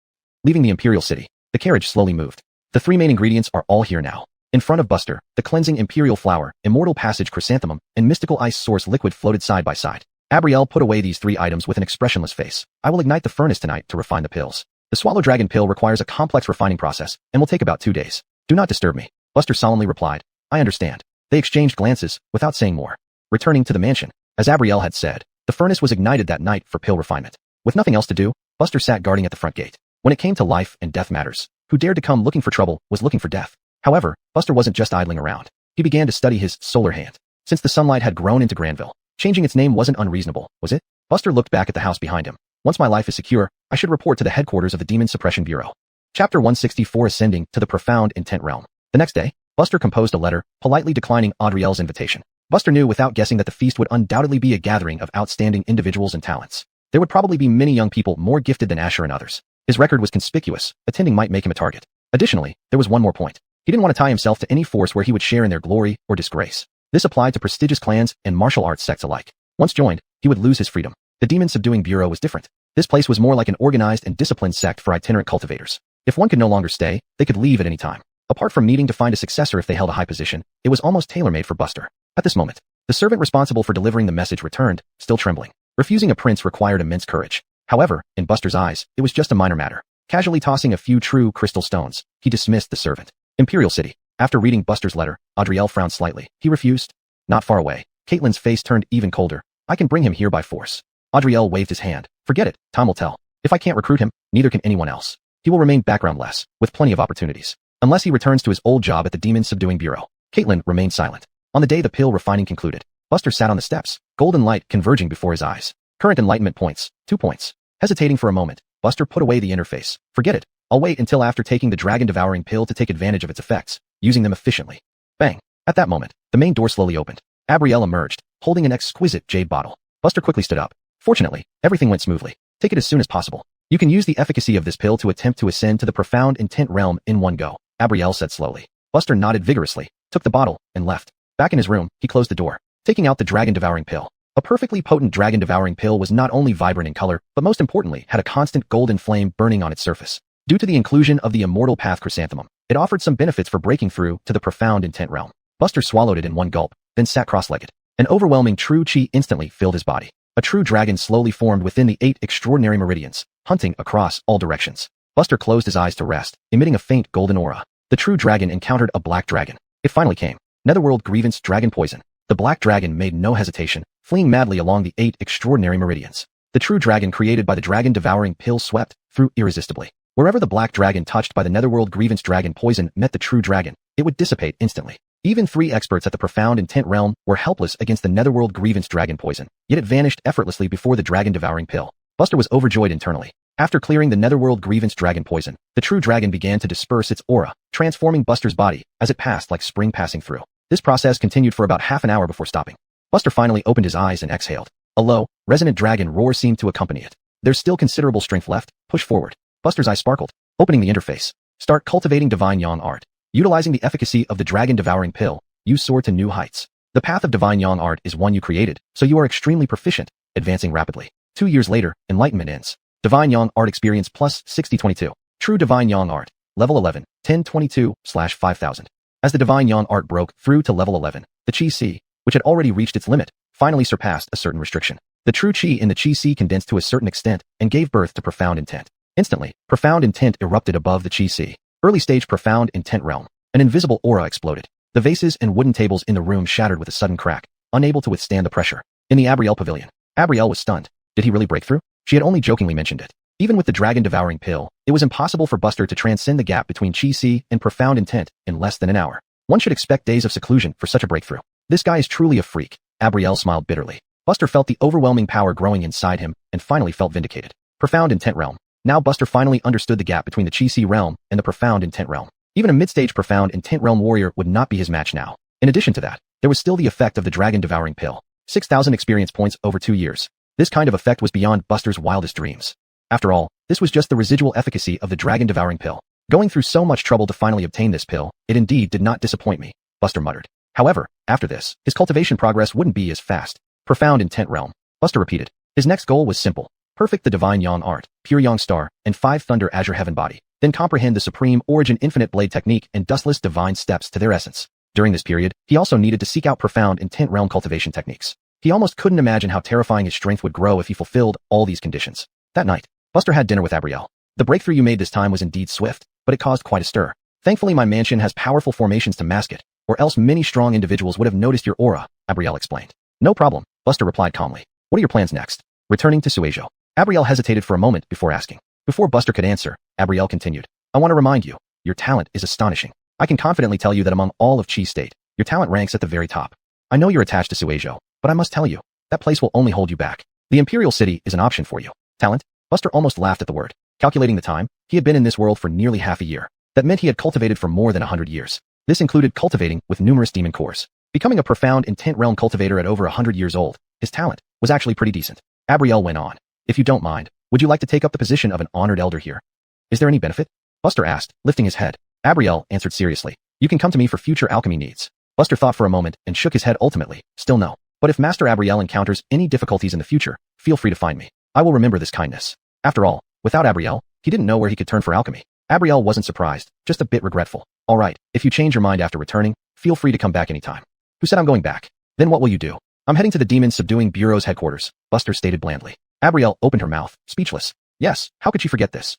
Leaving the Imperial City, the carriage slowly moved. The 3 main ingredients are all here now. In front of Buster, the Cleansing Imperial Flower, Immortal Passage chrysanthemum, and Mystical Ice Source liquid floated side by side. Abrielle put away these 3 items with an expressionless face. I will ignite the furnace tonight to refine the pills. The Swallow Dragon pill requires a complex refining process and will take about 2 days. Do not disturb me. Buster solemnly replied. I understand. They exchanged glances, without saying more. Returning to the mansion, as Abrielle had said, the furnace was ignited that night for pill refinement. With nothing else to do, Buster sat guarding at the front gate. When it came to life and death matters, who dared to come looking for trouble was looking for death. However, Buster wasn't just idling around. He began to study his solar hand. Since the sunlight had grown into Granville, changing its name wasn't unreasonable, was it? Buster looked back at the house behind him. Once my life is secure, I should report to the headquarters of the Demon Suppression Bureau. Chapter 164 Ascending to the Profound Intent Realm. The next day, Buster composed a letter, politely declining Audrielle's invitation. Buster knew without guessing that the feast would undoubtedly be a gathering of outstanding individuals and talents. There would probably be many young people more gifted than Asher and others. His record was conspicuous, attending might make him a target. Additionally, there was one more point. He didn't want to tie himself to any force where he would share in their glory or disgrace. This applied to prestigious clans and martial arts sects alike. Once joined, he would lose his freedom. The Demon Subduing Bureau was different. This place was more like an organized and disciplined sect for itinerant cultivators. If one could no longer stay, they could leave at any time. Apart from needing to find a successor if they held a high position, it was almost tailor-made for Buster. At this moment, the servant responsible for delivering the message returned, still trembling. Refusing a prince required immense courage. However, in Buster's eyes, it was just a minor matter. Casually tossing a few true crystal stones, he dismissed the servant. Imperial City. After reading Buster's letter, Audrielle frowned slightly. He refused. Not far away. Caitlin's face turned even colder. I can bring him here by force. Audrielle waved his hand. Forget it, time will tell. If I can't recruit him, neither can anyone else. He will remain backgroundless, with plenty of opportunities. Unless he returns to his old job at the Demon Subduing Bureau. Caitlin remained silent. On the day the pill refining concluded, Buster sat on the steps, golden light converging before his eyes. Current enlightenment points, 2 points. Hesitating for a moment, Buster put away the interface. Forget it. I'll wait until after taking the dragon-devouring pill to take advantage of its effects, using them efficiently. Bang. At that moment, the main door slowly opened. Abrielle emerged, holding an exquisite jade bottle. Buster quickly stood up. Fortunately, everything went smoothly. Take it as soon as possible. You can use the efficacy of this pill to attempt to ascend to the profound intent realm in one go, Abrielle said slowly. Buster nodded vigorously, took the bottle, and left. Back in his room, he closed the door, taking out the dragon-devouring pill. A perfectly potent dragon-devouring pill was not only vibrant in color, but most importantly, had a constant golden flame burning on its surface. Due to the inclusion of the immortal path chrysanthemum, it offered some benefits for breaking through to the profound intent realm. Buster swallowed it in one gulp, then sat cross-legged. An overwhelming true chi instantly filled his body. A true dragon slowly formed within the 8 extraordinary meridians, hunting across all directions. Buster closed his eyes to rest, emitting a faint golden aura. The true dragon encountered a black dragon. It finally came. Netherworld grievance dragon poison. The black dragon made no hesitation, fleeing madly along the 8 extraordinary meridians. The true dragon created by the dragon-devouring pill swept through irresistibly. Wherever the black dragon touched by the Netherworld grievance dragon poison met the true dragon, it would dissipate instantly. Even 3 experts at the profound intent realm were helpless against the Netherworld grievance dragon poison, yet it vanished effortlessly before the dragon-devouring pill. Buster was overjoyed internally. After clearing the Netherworld grievance dragon poison, the true dragon began to disperse its aura, transforming Buster's body as it passed like spring passing through. This process continued for about half an hour before stopping. Buster finally opened his eyes and exhaled. A low, resonant dragon roar seemed to accompany it. There's still considerable strength left. Push forward. Buster's eyes sparkled, opening the interface. Start cultivating divine yang art. Utilizing the efficacy of the dragon-devouring pill, you soar to new heights. The path of divine yang art is one you created, so you are extremely proficient, advancing rapidly. 2 years later, enlightenment ends. Divine yang art experience plus 6022. True divine yang art. Level 11, 1022/5000. As the divine yang art broke through to level 11, the Chi C, which had already reached its limit, finally surpassed a certain restriction. The true Chi in the Chi C condensed to a certain extent and gave birth to profound intent. Instantly, profound intent erupted above the Chi C. Early stage profound intent realm. An invisible aura exploded. The vases and wooden tables in the room shattered with a sudden crack, unable to withstand the pressure. In the Abrielle pavilion, Abrielle was stunned. Did he really break through? She had only jokingly mentioned it. Even with the dragon-devouring pill, it was impossible for Buster to transcend the gap between Chi C and profound intent in less than an hour. One should expect days of seclusion for such a breakthrough. This guy is truly a freak. Abrielle smiled bitterly. Buster felt the overwhelming power growing inside him and finally felt vindicated. Profound intent realm. Now Buster finally understood the gap between the Chi C realm and the profound intent realm. Even a mid-stage profound intent realm warrior would not be his match now. In addition to that, there was still the effect of the dragon-devouring pill. 6,000 experience points over 2 years. This kind of effect was beyond Buster's wildest dreams. After all, this was just the residual efficacy of the dragon-devouring pill. Going through so much trouble to finally obtain this pill, it indeed did not disappoint me, Buster muttered. However, after this, his cultivation progress wouldn't be as fast. Profound intent realm. Buster repeated. His next goal was simple. Perfect the divine yang art, pure yang star, and 5 thunder azure heaven body. Then comprehend the supreme origin infinite blade technique and dustless divine steps to their essence. During this period, he also needed to seek out profound intent realm cultivation techniques. He almost couldn't imagine how terrifying his strength would grow if he fulfilled all these conditions. That night, Buster had dinner with Abrielle. The breakthrough you made this time was indeed swift, but it caused quite a stir. Thankfully my mansion has powerful formations to mask it, or else many strong individuals would have noticed your aura, Abrielle explained. No problem, Buster replied calmly. What are your plans next? Returning to Suejo. Abrielle hesitated for a moment before asking. Before Buster could answer, Abrielle continued. I want to remind you, your talent is astonishing. I can confidently tell you that among all of Chi State, your talent ranks at the very top. I know you're attached to Suejo, but I must tell you, that place will only hold you back. The Imperial City is an option for you. Talent? Buster almost laughed at the word. Calculating the time, he had been in this world for nearly half a year. That meant he had cultivated for more than 100 years. This included cultivating with numerous demon cores. Becoming a profound intent realm cultivator at over 100 years old, his talent was actually pretty decent. Abrielle went on. If you don't mind, would you like to take up the position of an honored elder here? Is there any benefit? Buster asked, lifting his head. Abrielle answered seriously. You can come to me for future alchemy needs. Buster thought for a moment and shook his head ultimately. Still no. But if Master Abrielle encounters any difficulties in the future, feel free to find me. I will remember this kindness. After all, without Abrielle, he didn't know where he could turn for alchemy. Abrielle wasn't surprised, just a bit regretful. All right, if you change your mind after returning, feel free to come back anytime. Who said I'm going back? Then what will you do? I'm heading to the Demon Subduing Bureau's headquarters, Buster stated blandly. Abrielle opened her mouth, speechless. Yes, how could she forget this?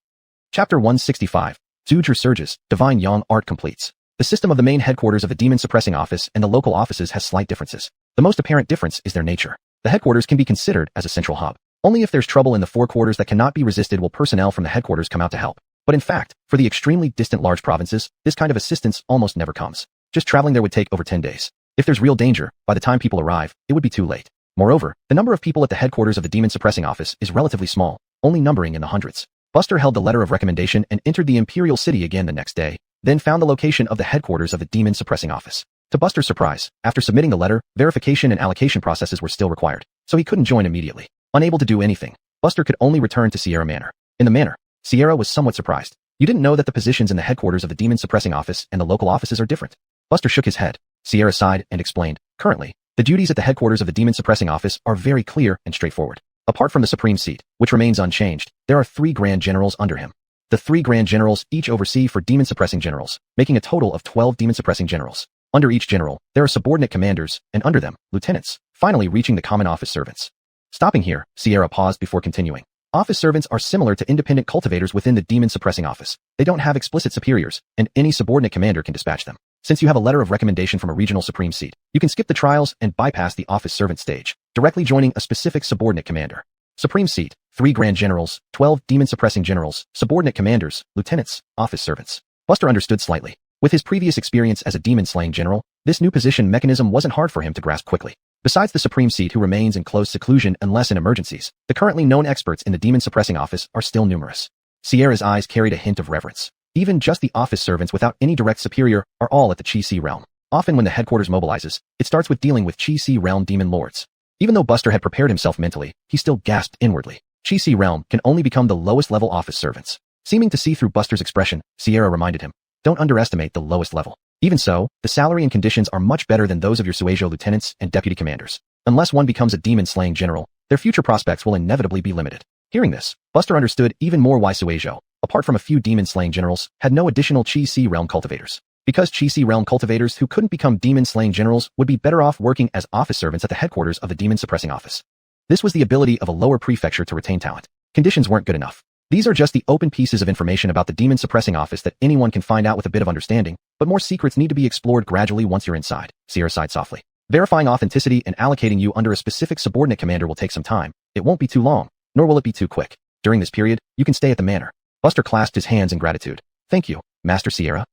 Chapter 165. Zujr Surges, Divine Yang Art completes. The system of the main headquarters of the Demon Suppressing Office and the local offices has slight differences. The most apparent difference is their nature. The headquarters can be considered as a central hub. Only if there's trouble in the 4 quarters that cannot be resisted will personnel from the headquarters come out to help. But in fact, for the extremely distant large provinces, this kind of assistance almost never comes. Just traveling there would take over 10 days. If there's real danger, by the time people arrive, it would be too late. Moreover, the number of people at the headquarters of the Demon Suppressing Office is relatively small, only numbering in the hundreds. Buster held the letter of recommendation and entered the Imperial City again the next day, then found the location of the headquarters of the Demon Suppressing Office. To Buster's surprise, after submitting the letter, verification and allocation processes were still required, so he couldn't join immediately. Unable to do anything, Buster could only return to Sierra Manor. In the manor, Sierra was somewhat surprised. You didn't know that the positions in the headquarters of the Demon Suppressing Office and the local offices are different. Buster shook his head. Sierra sighed and explained, currently, the duties at the headquarters of the Demon Suppressing Office are very clear and straightforward. Apart from the Supreme Seat, which remains unchanged, there are 3 Grand Generals under him. The 3 Grand Generals each oversee for Demon Suppressing Generals, making a total of 12 Demon Suppressing Generals. Under each general, there are subordinate commanders, and under them, lieutenants, finally reaching the common office servants. Stopping here, Sierra paused before continuing. Office servants are similar to independent cultivators within the Demon Suppressing Office. They don't have explicit superiors, and any subordinate commander can dispatch them. Since you have a letter of recommendation from a regional Supreme Seat, you can skip the trials and bypass the office servant stage, directly joining a specific subordinate commander. Supreme Seat, 3 Grand Generals, 12 Demon Suppressing Generals, subordinate commanders, lieutenants, office servants. Buster understood slightly. With his previous experience as a demon-slaying general, this new position mechanism wasn't hard for him to grasp quickly. Besides the Supreme Seat who remains in close seclusion unless in emergencies, the currently known experts in the Demon Suppressing Office are still numerous. Sierra's eyes carried a hint of reverence. Even just the office servants without any direct superior are all at the Chi-Si realm. Often when the headquarters mobilizes, it starts with dealing with Chi-Si realm demon lords. Even though Buster had prepared himself mentally, he still gasped inwardly. Chi-Si realm can only become the lowest level office servants. Seeming to see through Buster's expression, Sierra reminded him, don't underestimate the lowest level. Even so, the salary and conditions are much better than those of your Suejo lieutenants and deputy commanders. Unless one becomes a demon-slaying general, their future prospects will inevitably be limited. Hearing this, Buster understood even more why Suejo, apart from a few demon-slaying generals, had no additional Chi-Si realm cultivators. Because Chi-Si realm cultivators who couldn't become demon-slaying generals would be better off working as office servants at the headquarters of the Demon Suppressing Office. This was the ability of a lower prefecture to retain talent. Conditions weren't good enough. These are just the open pieces of information about the Demon Suppressing Office that anyone can find out with a bit of understanding, but more secrets need to be explored gradually once you're inside. Sierra sighed softly. Verifying authenticity and allocating you under a specific subordinate commander will take some time. It won't be too long, nor will it be too quick. During this period, you can stay at the manor. Buster clasped his hands in gratitude. Thank you, Master Sierra.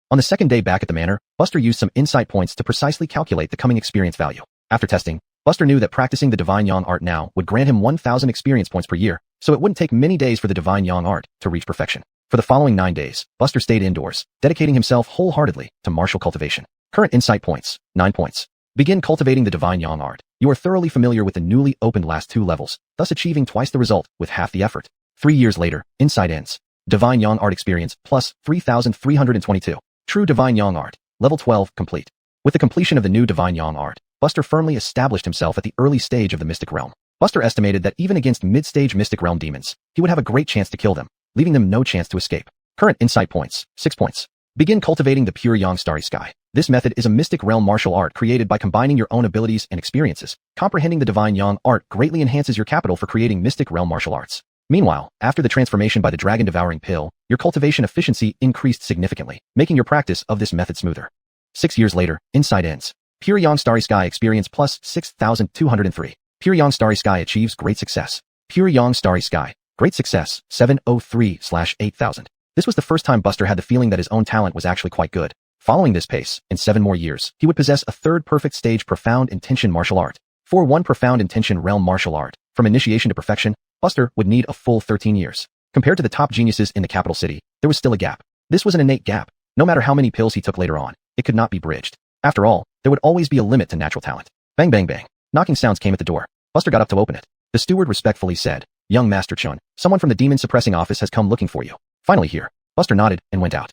On the second day back at the manor, Buster used some insight points to precisely calculate the coming experience value. After testing, Buster knew that practicing the Divine Yang art now would grant him 1,000 experience points per year, so it wouldn't take many days for the Divine Yang art to reach perfection. For the following 9 days, Buster stayed indoors, dedicating himself wholeheartedly to martial cultivation. Current insight points, 9 points. Begin cultivating the Divine Yang art. You are thoroughly familiar with the newly opened last 2 levels, thus achieving twice the result with half the effort. 3 years later, insight ends. Divine Yang art experience plus 3,322. True Divine Yang art. Level 12 complete. With the completion of the new Divine Yang art, Buster firmly established himself at the early stage of the Mystic Realm. Buster estimated that even against mid-stage Mystic Realm demons, he would have a great chance to kill them, leaving them no chance to escape. Current insight points, 6 points. Begin cultivating the Pure Yang Starry Sky. This method is a Mystic Realm martial art created by combining your own abilities and experiences. Comprehending the Divine Yang art greatly enhances your capital for creating Mystic Realm martial arts. Meanwhile, after the transformation by the dragon-devouring pill, your cultivation efficiency increased significantly, making your practice of this method smoother. 6 years later, insight ends. Pure Yang Starry Sky experience plus 6,203. Pure Yang Starry Sky achieves great success. Pure Yang Starry Sky, great success, 703/8000. This was the first time Buster had the feeling that his own talent was actually quite good. Following this pace, in 7 more years, he would possess a 3rd perfect stage Profound Intention martial art. For 1 Profound Intention realm martial art, from initiation to perfection, Buster would need a full 13 years. Compared to the top geniuses in the capital city, there was still a gap. This was an innate gap. No matter how many pills he took later on, it could not be bridged. After all, there would always be a limit to natural talent. Bang bang bang. Knocking sounds came at the door. Buster got up to open it. The steward respectfully said, "Young Master Chun, someone from the Demon Suppressing Office has come looking for you." Finally here. Buster nodded and went out.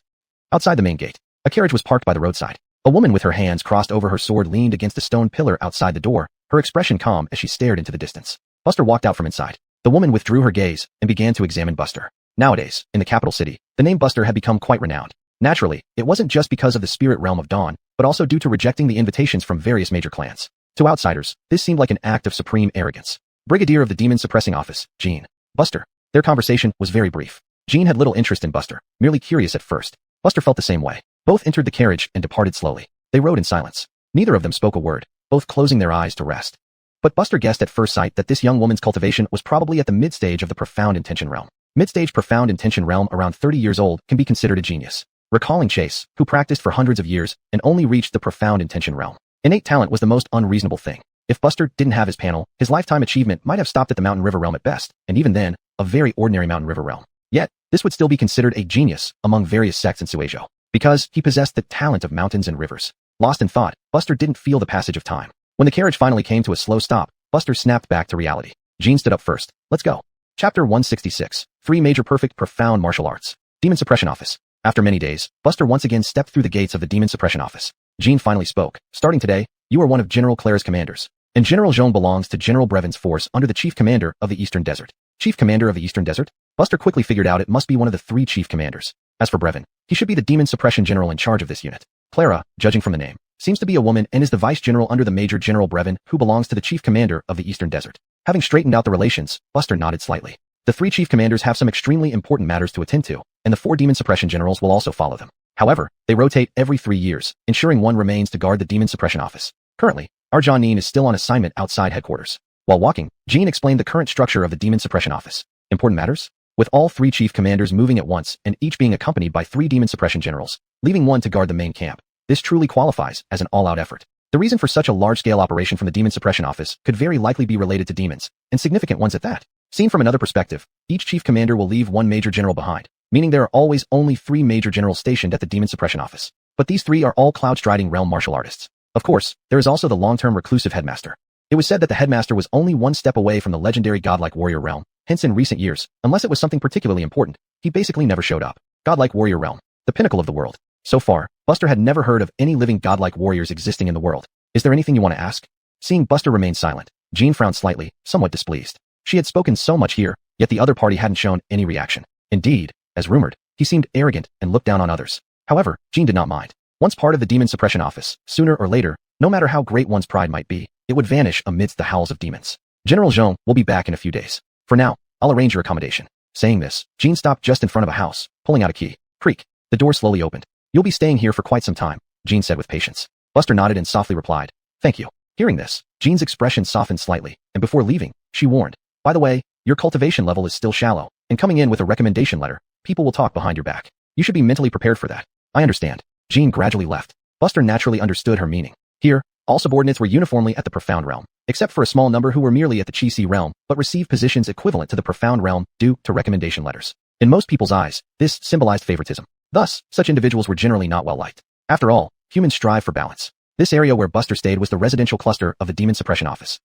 Outside the main gate, a carriage was parked by the roadside. A woman with her hands crossed over her sword leaned against a stone pillar outside the door, her expression calm as she stared into the distance. Buster walked out from inside. The woman withdrew her gaze and began to examine Buster. Nowadays, in the capital city, the name Buster had become quite renowned. Naturally, it wasn't just because of the spirit realm of Dawn, but also due to rejecting the invitations from various major clans. To outsiders, this seemed like an act of supreme arrogance. Brigadier of the Demon Suppressing Office, Jean. Buster. Their conversation was very brief. Jean had little interest in Buster, merely curious at first. Buster felt the same way. Both entered the carriage and departed slowly. They rode in silence. Neither of them spoke a word, both closing their eyes to rest. But Buster guessed at first sight that this young woman's cultivation was probably at the mid-stage of the Profound Intention realm. Mid-stage Profound Intention realm around 30 years old can be considered a genius. Recalling Chase, who practiced for hundreds of years and only reached the Profound Intention realm. Innate talent was the most unreasonable thing. If Buster didn't have his panel, his lifetime achievement might have stopped at the Mountain River realm at best, and even then, a very ordinary Mountain River realm. Yet, this would still be considered a genius among various sects in Suejo, because he possessed the talent of mountains and rivers. Lost in thought, Buster didn't feel the passage of time. When the carriage finally came to a slow stop, Buster snapped back to reality. Jean stood up first. Let's go. Chapter 166. 3 Major Perfect Profound Martial Arts. Demon Suppression Office. After many days, Buster once again stepped through the gates of the Demon Suppression Office. Jean finally spoke. Starting today, you are one of General Claire's commanders. And General Zhong belongs to General Brevin's force under the Chief Commander of the Eastern Desert. Chief Commander of the Eastern Desert? Buster quickly figured out it must be one of the 3 Chief Commanders. As for Brevin, he should be the Demon Suppression General in charge of this unit. Clara, judging from the name, seems to be a woman and is the Vice General under the Major General Brevin, who belongs to the Chief Commander of the Eastern Desert. Having straightened out the relations, Buster nodded slightly. The 3 Chief Commanders have some extremely important matters to attend to, and the 4 Demon Suppression Generals will also follow them. However, they rotate every 3 years, ensuring one remains to guard the Demon Suppression Office. Currently, our Janine is still on assignment outside headquarters. While walking, Jean explained the current structure of the Demon Suppression Office. Important matters? With all 3 Chief Commanders moving at once and each being accompanied by 3 Demon Suppression Generals, leaving one to guard the main camp. This truly qualifies as an all-out effort. The reason for such a large-scale operation from the Demon Suppression Office could very likely be related to demons, and significant ones at that. Seen from another perspective, each Chief Commander will leave 1 Major General behind, meaning there are always only 3 Major Generals stationed at the Demon Suppression Office. But these 3 are all cloud-striding realm martial artists. Of course, there is also the long-term reclusive headmaster. It was said that the headmaster was only 1 step away from the legendary godlike warrior realm, hence in recent years, unless it was something particularly important, he basically never showed up. Godlike warrior realm, the pinnacle of the world. So far, Buster had never heard of any living godlike warriors existing in the world. Is there anything you want to ask? Seeing Buster remain silent, Jean frowned slightly, somewhat displeased. She had spoken so much here, yet the other party hadn't shown any reaction. Indeed, as rumored, he seemed arrogant and looked down on others. However, Jean did not mind. Once part of the Demon Suppression Office, sooner or later, no matter how great one's pride might be, it would vanish amidst the howls of demons. General Zhong will be back in a few days. For now, I'll arrange your accommodation. Saying this, Jean stopped just in front of a house, pulling out a key. Creak. The door slowly opened. You'll be staying here for quite some time, Jean said with patience. Buster nodded and softly replied, thank you. Hearing this, Jean's expression softened slightly, and before leaving, she warned, by the way, your cultivation level is still shallow, and coming in with a recommendation letter, people will talk behind your back. You should be mentally prepared for that. I understand. Jean gradually left. Buster naturally understood her meaning. Here, all subordinates were uniformly at the Profound Realm, except for a small number who were merely at the Chi-Si realm, but received positions equivalent to the Profound Realm due to recommendation letters. In most people's eyes, this symbolized favoritism. Thus, such individuals were generally not well liked. After all, humans strive for balance. This area where Buster stayed was the residential cluster of the Demon Suppression Office.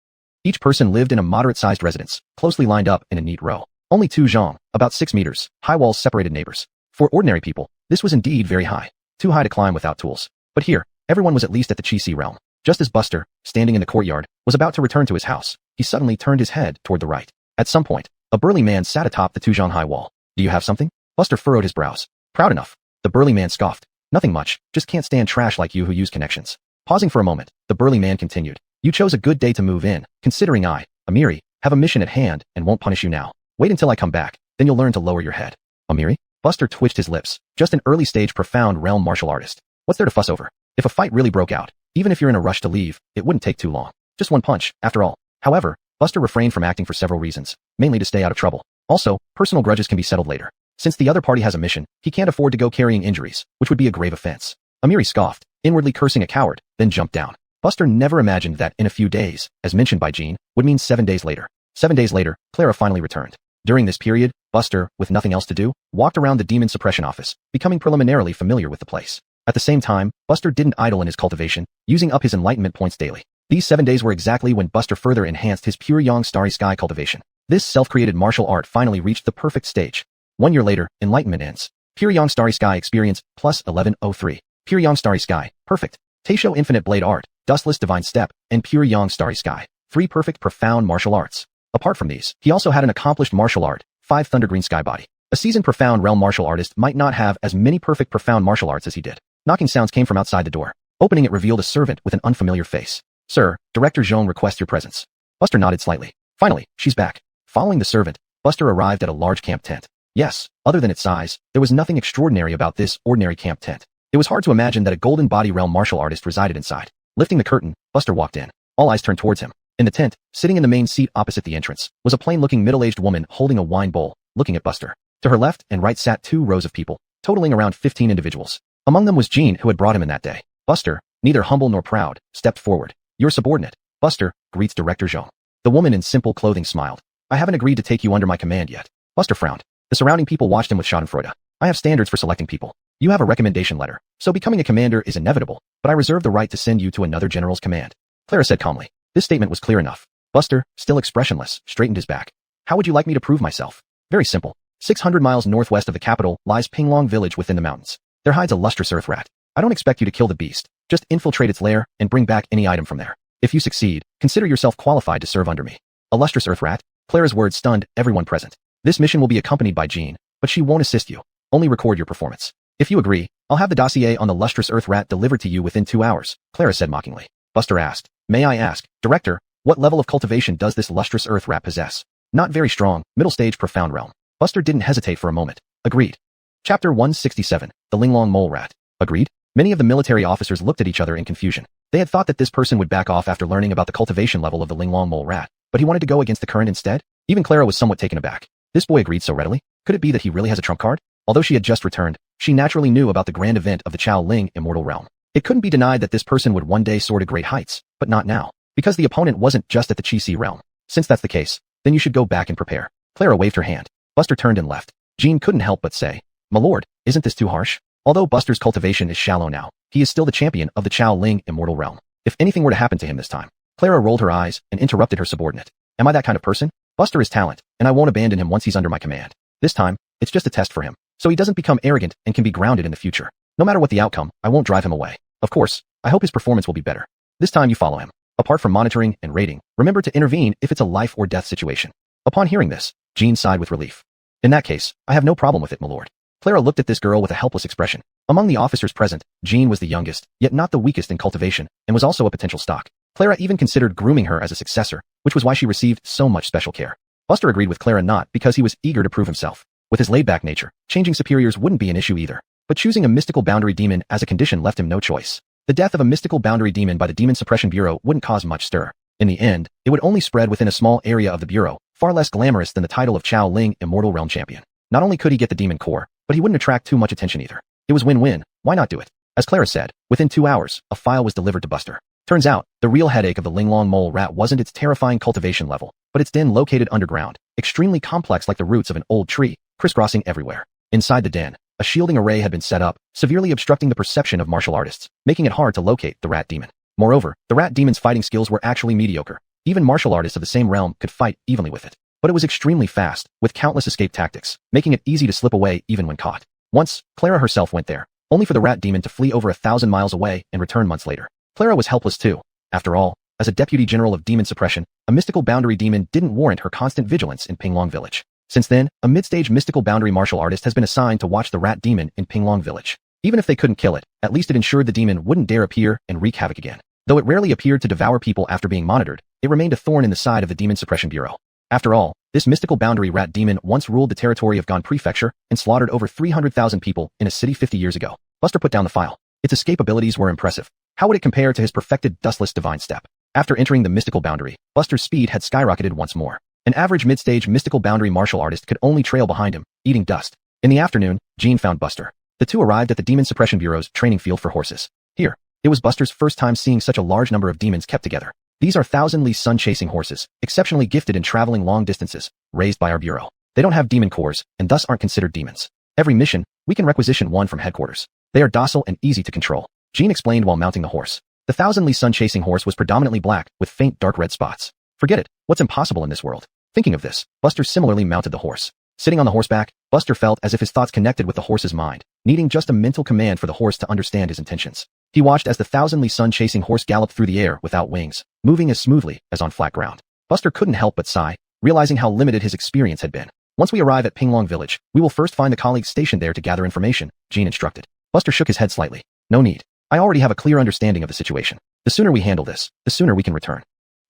Each person lived in a moderate-sized residence, closely lined up in a neat row. Only 2 zhong, about 6 meters, high walls separated neighbors. For ordinary people, this was indeed very high. Too high to climb without tools. But here, everyone was at least at the Chi-Si realm. Just as Buster, standing in the courtyard, was about to return to his house, he suddenly turned his head toward the right. At some point, a burly man sat atop the 2 zhong high wall. Do you have something? Buster furrowed his brows. Proud enough. The burly man scoffed. Nothing much, just can't stand trash like you who use connections. Pausing for a moment, the burly man continued. You chose a good day to move in, considering I, Amiri, have a mission at hand and won't punish you now. Wait until I come back, then you'll learn to lower your head. Amiri? Buster twitched his lips. Just an early-stage profound realm martial artist. What's there to fuss over? If a fight really broke out, even if you're in a rush to leave, it wouldn't take too long. Just 1 punch, after all. However, Buster refrained from acting for several reasons, mainly to stay out of trouble. Also, personal grudges can be settled later. Since the other party has a mission, he can't afford to go carrying injuries, which would be a grave offense. Amiri scoffed, inwardly cursing a coward, then jumped down. Buster never imagined that in a few days, as mentioned by Jean, would mean 7 days later. 7 days later, Clara finally returned. During this period, Buster, with nothing else to do, walked around the Demon Suppression Office, becoming preliminarily familiar with the place. At the same time, Buster didn't idle in his cultivation, using up his enlightenment points daily. These 7 days were exactly when Buster further enhanced his Pure Yang Starry Sky cultivation. This self-created martial art finally reached the perfect stage. 1 year later, enlightenment ends. Pure Yang Starry Sky experience, plus 1103. Pure Yang Starry Sky, perfect. Teisho Infinite Blade Art, Dustless Divine Step, and Pure Yang Starry Sky. 3 perfect profound martial arts. Apart from these, he also had an accomplished martial art, 5 Thundergreen Sky Body. A seasoned profound realm martial artist might not have as many perfect profound martial arts as he did. Knocking sounds came from outside the door. Opening it revealed a servant with an unfamiliar face. Sir, Director Zhong requests your presence. Buster nodded slightly. Finally, she's back. Following the servant, Buster arrived at a large camp tent. Yes, other than its size, there was nothing extraordinary about this ordinary camp tent. It was hard to imagine that a golden body realm martial artist resided inside. Lifting the curtain, Buster walked in. All eyes turned towards him. In the tent, sitting in the main seat opposite the entrance, was a plain-looking middle-aged woman holding a wine bowl, looking at Buster. To her left and right sat 2 rows of people, totaling around 15 individuals. Among them was Jean, who had brought him in that day. Buster, neither humble nor proud, stepped forward. Your subordinate, Buster, greets Director Zhong. The woman in simple clothing smiled. I haven't agreed to take you under my command yet. Buster frowned. The surrounding people watched him with schadenfreude. I have standards for selecting people. You have a recommendation letter, so becoming a commander is inevitable, but I reserve the right to send you to another general's command. Clara said calmly. This statement was clear enough. Buster, still expressionless, straightened his back. How would you like me to prove myself? Very simple. 600 miles northwest of the capital lies Pinglong Village within the mountains. There hides a lustrous earth rat. I don't expect you to kill the beast. Just infiltrate its lair and bring back any item from there. If you succeed, consider yourself qualified to serve under me. A lustrous earth rat? Clara's words stunned everyone present. This mission will be accompanied by Jean, but she won't assist you. Only record your performance. If you agree, I'll have the dossier on the lustrous earth rat delivered to you within 2 hours, Clara said mockingly. Buster asked, may I ask, Director, what level of cultivation does this lustrous earth rat possess? Not very strong, middle stage profound realm. Buster didn't hesitate for a moment. Agreed. Chapter 167, The Linglong Mole Rat. Agreed? Many of the military officers looked at each other in confusion. They had thought that this person would back off after learning about the cultivation level of the Linglong Mole Rat, but he wanted to go against the current instead? Even Clara was somewhat taken aback. This boy agreed so readily? Could it be that he really has a trump card? Although she had just returned, she naturally knew about the grand event of the Chao Ling Immortal Realm. It couldn't be denied that this person would one day soar to great heights, but not now, because the opponent wasn't just at the Chi Si realm. Since that's the case, then you should go back and prepare. Clara waved her hand. Buster turned and left. Jean couldn't help but say, my lord, isn't this too harsh? Although Buster's cultivation is shallow now, he is still the champion of the Chao Ling Immortal Realm. If anything were to happen to him this time. Clara rolled her eyes and interrupted her subordinate. Am I that kind of person? Buster is talent, and I won't abandon him once he's under my command. This time, it's just a test for him, so he doesn't become arrogant and can be grounded in the future. No matter what the outcome, I won't drive him away. Of course, I hope his performance will be better. This time you follow him. Apart from monitoring and rating, remember to intervene if it's a life or death situation. Upon hearing this, Jean sighed with relief. In that case, I have no problem with it, my lord. Clara looked at this girl with a helpless expression. Among the officers present, Jean was the youngest, yet not the weakest in cultivation, and was also a potential stock. Clara even considered grooming her as a successor, which was why she received so much special care. Buster agreed with Clara not because he was eager to prove himself. With his laid-back nature, changing superiors wouldn't be an issue either. But choosing a mystical boundary demon as a condition left him no choice. The death of a mystical boundary demon by the Demon Suppression Bureau wouldn't cause much stir. In the end, it would only spread within a small area of the Bureau, far less glamorous than the title of Chao Ling Immortal Realm Champion. Not only could he get the demon core, but he wouldn't attract too much attention either. It was win-win, why not do it? As Clara said, within 2 hours, a file was delivered to Buster. Turns out, the real headache of the Linglong Mole Rat wasn't its terrifying cultivation level, but its den located underground, extremely complex like the roots of an old tree, crisscrossing everywhere. Inside the den, a shielding array had been set up, severely obstructing the perception of martial artists, making it hard to locate the rat demon. Moreover, the rat demon's fighting skills were actually mediocre. Even martial artists of the same realm could fight evenly with it. But it was extremely fast, with countless escape tactics, making it easy to slip away even when caught. Once, Clara herself went there, only for the rat demon to flee over 1,000 miles away and return months later. Clara was helpless too. After all, as a deputy general of demon suppression, a mystical boundary demon didn't warrant her constant vigilance in Pinglong Village. Since then, a mid-stage mystical boundary martial artist has been assigned to watch the rat demon in Pinglong Village. Even if they couldn't kill it, at least it ensured the demon wouldn't dare appear and wreak havoc again. Though it rarely appeared to devour people after being monitored, it remained a thorn in the side of the Demon Suppression Bureau. After all, this mystical boundary rat demon once ruled the territory of Gan Prefecture and slaughtered over 300,000 people in a city 50 years ago. Buster put down the file. Its escape abilities were impressive. How would it compare to his perfected dustless divine step? After entering the mystical boundary, Buster's speed had skyrocketed once more. An average mid-stage mystical boundary martial artist could only trail behind him, eating dust. In the afternoon, Jean found Buster. The two arrived at the Demon Suppression Bureau's training field for horses. Here, it was Buster's first time seeing such a large number of demons kept together. These are thousand-li sun-chasing horses, exceptionally gifted in traveling long distances, raised by our bureau. They don't have demon cores, and thus aren't considered demons. Every mission, we can requisition one from headquarters. They are docile and easy to control, Jean explained while mounting the horse. The thousand-li sun-chasing horse was predominantly black, with faint dark red spots. Forget it, what's impossible in this world? Thinking of this, Buster similarly mounted the horse. Sitting on the horseback, Buster felt as if his thoughts connected with the horse's mind, needing just a mental command for the horse to understand his intentions. He watched as the thousand-li sun-chasing horse galloped through the air without wings, moving as smoothly as on flat ground. Buster couldn't help but sigh, realizing how limited his experience had been. Once we arrive at Pinglong Village, we will first find the colleagues stationed there to gather information, Jean instructed. Buster shook his head slightly. No need. I already have a clear understanding of the situation. The sooner we handle this, the sooner we can return.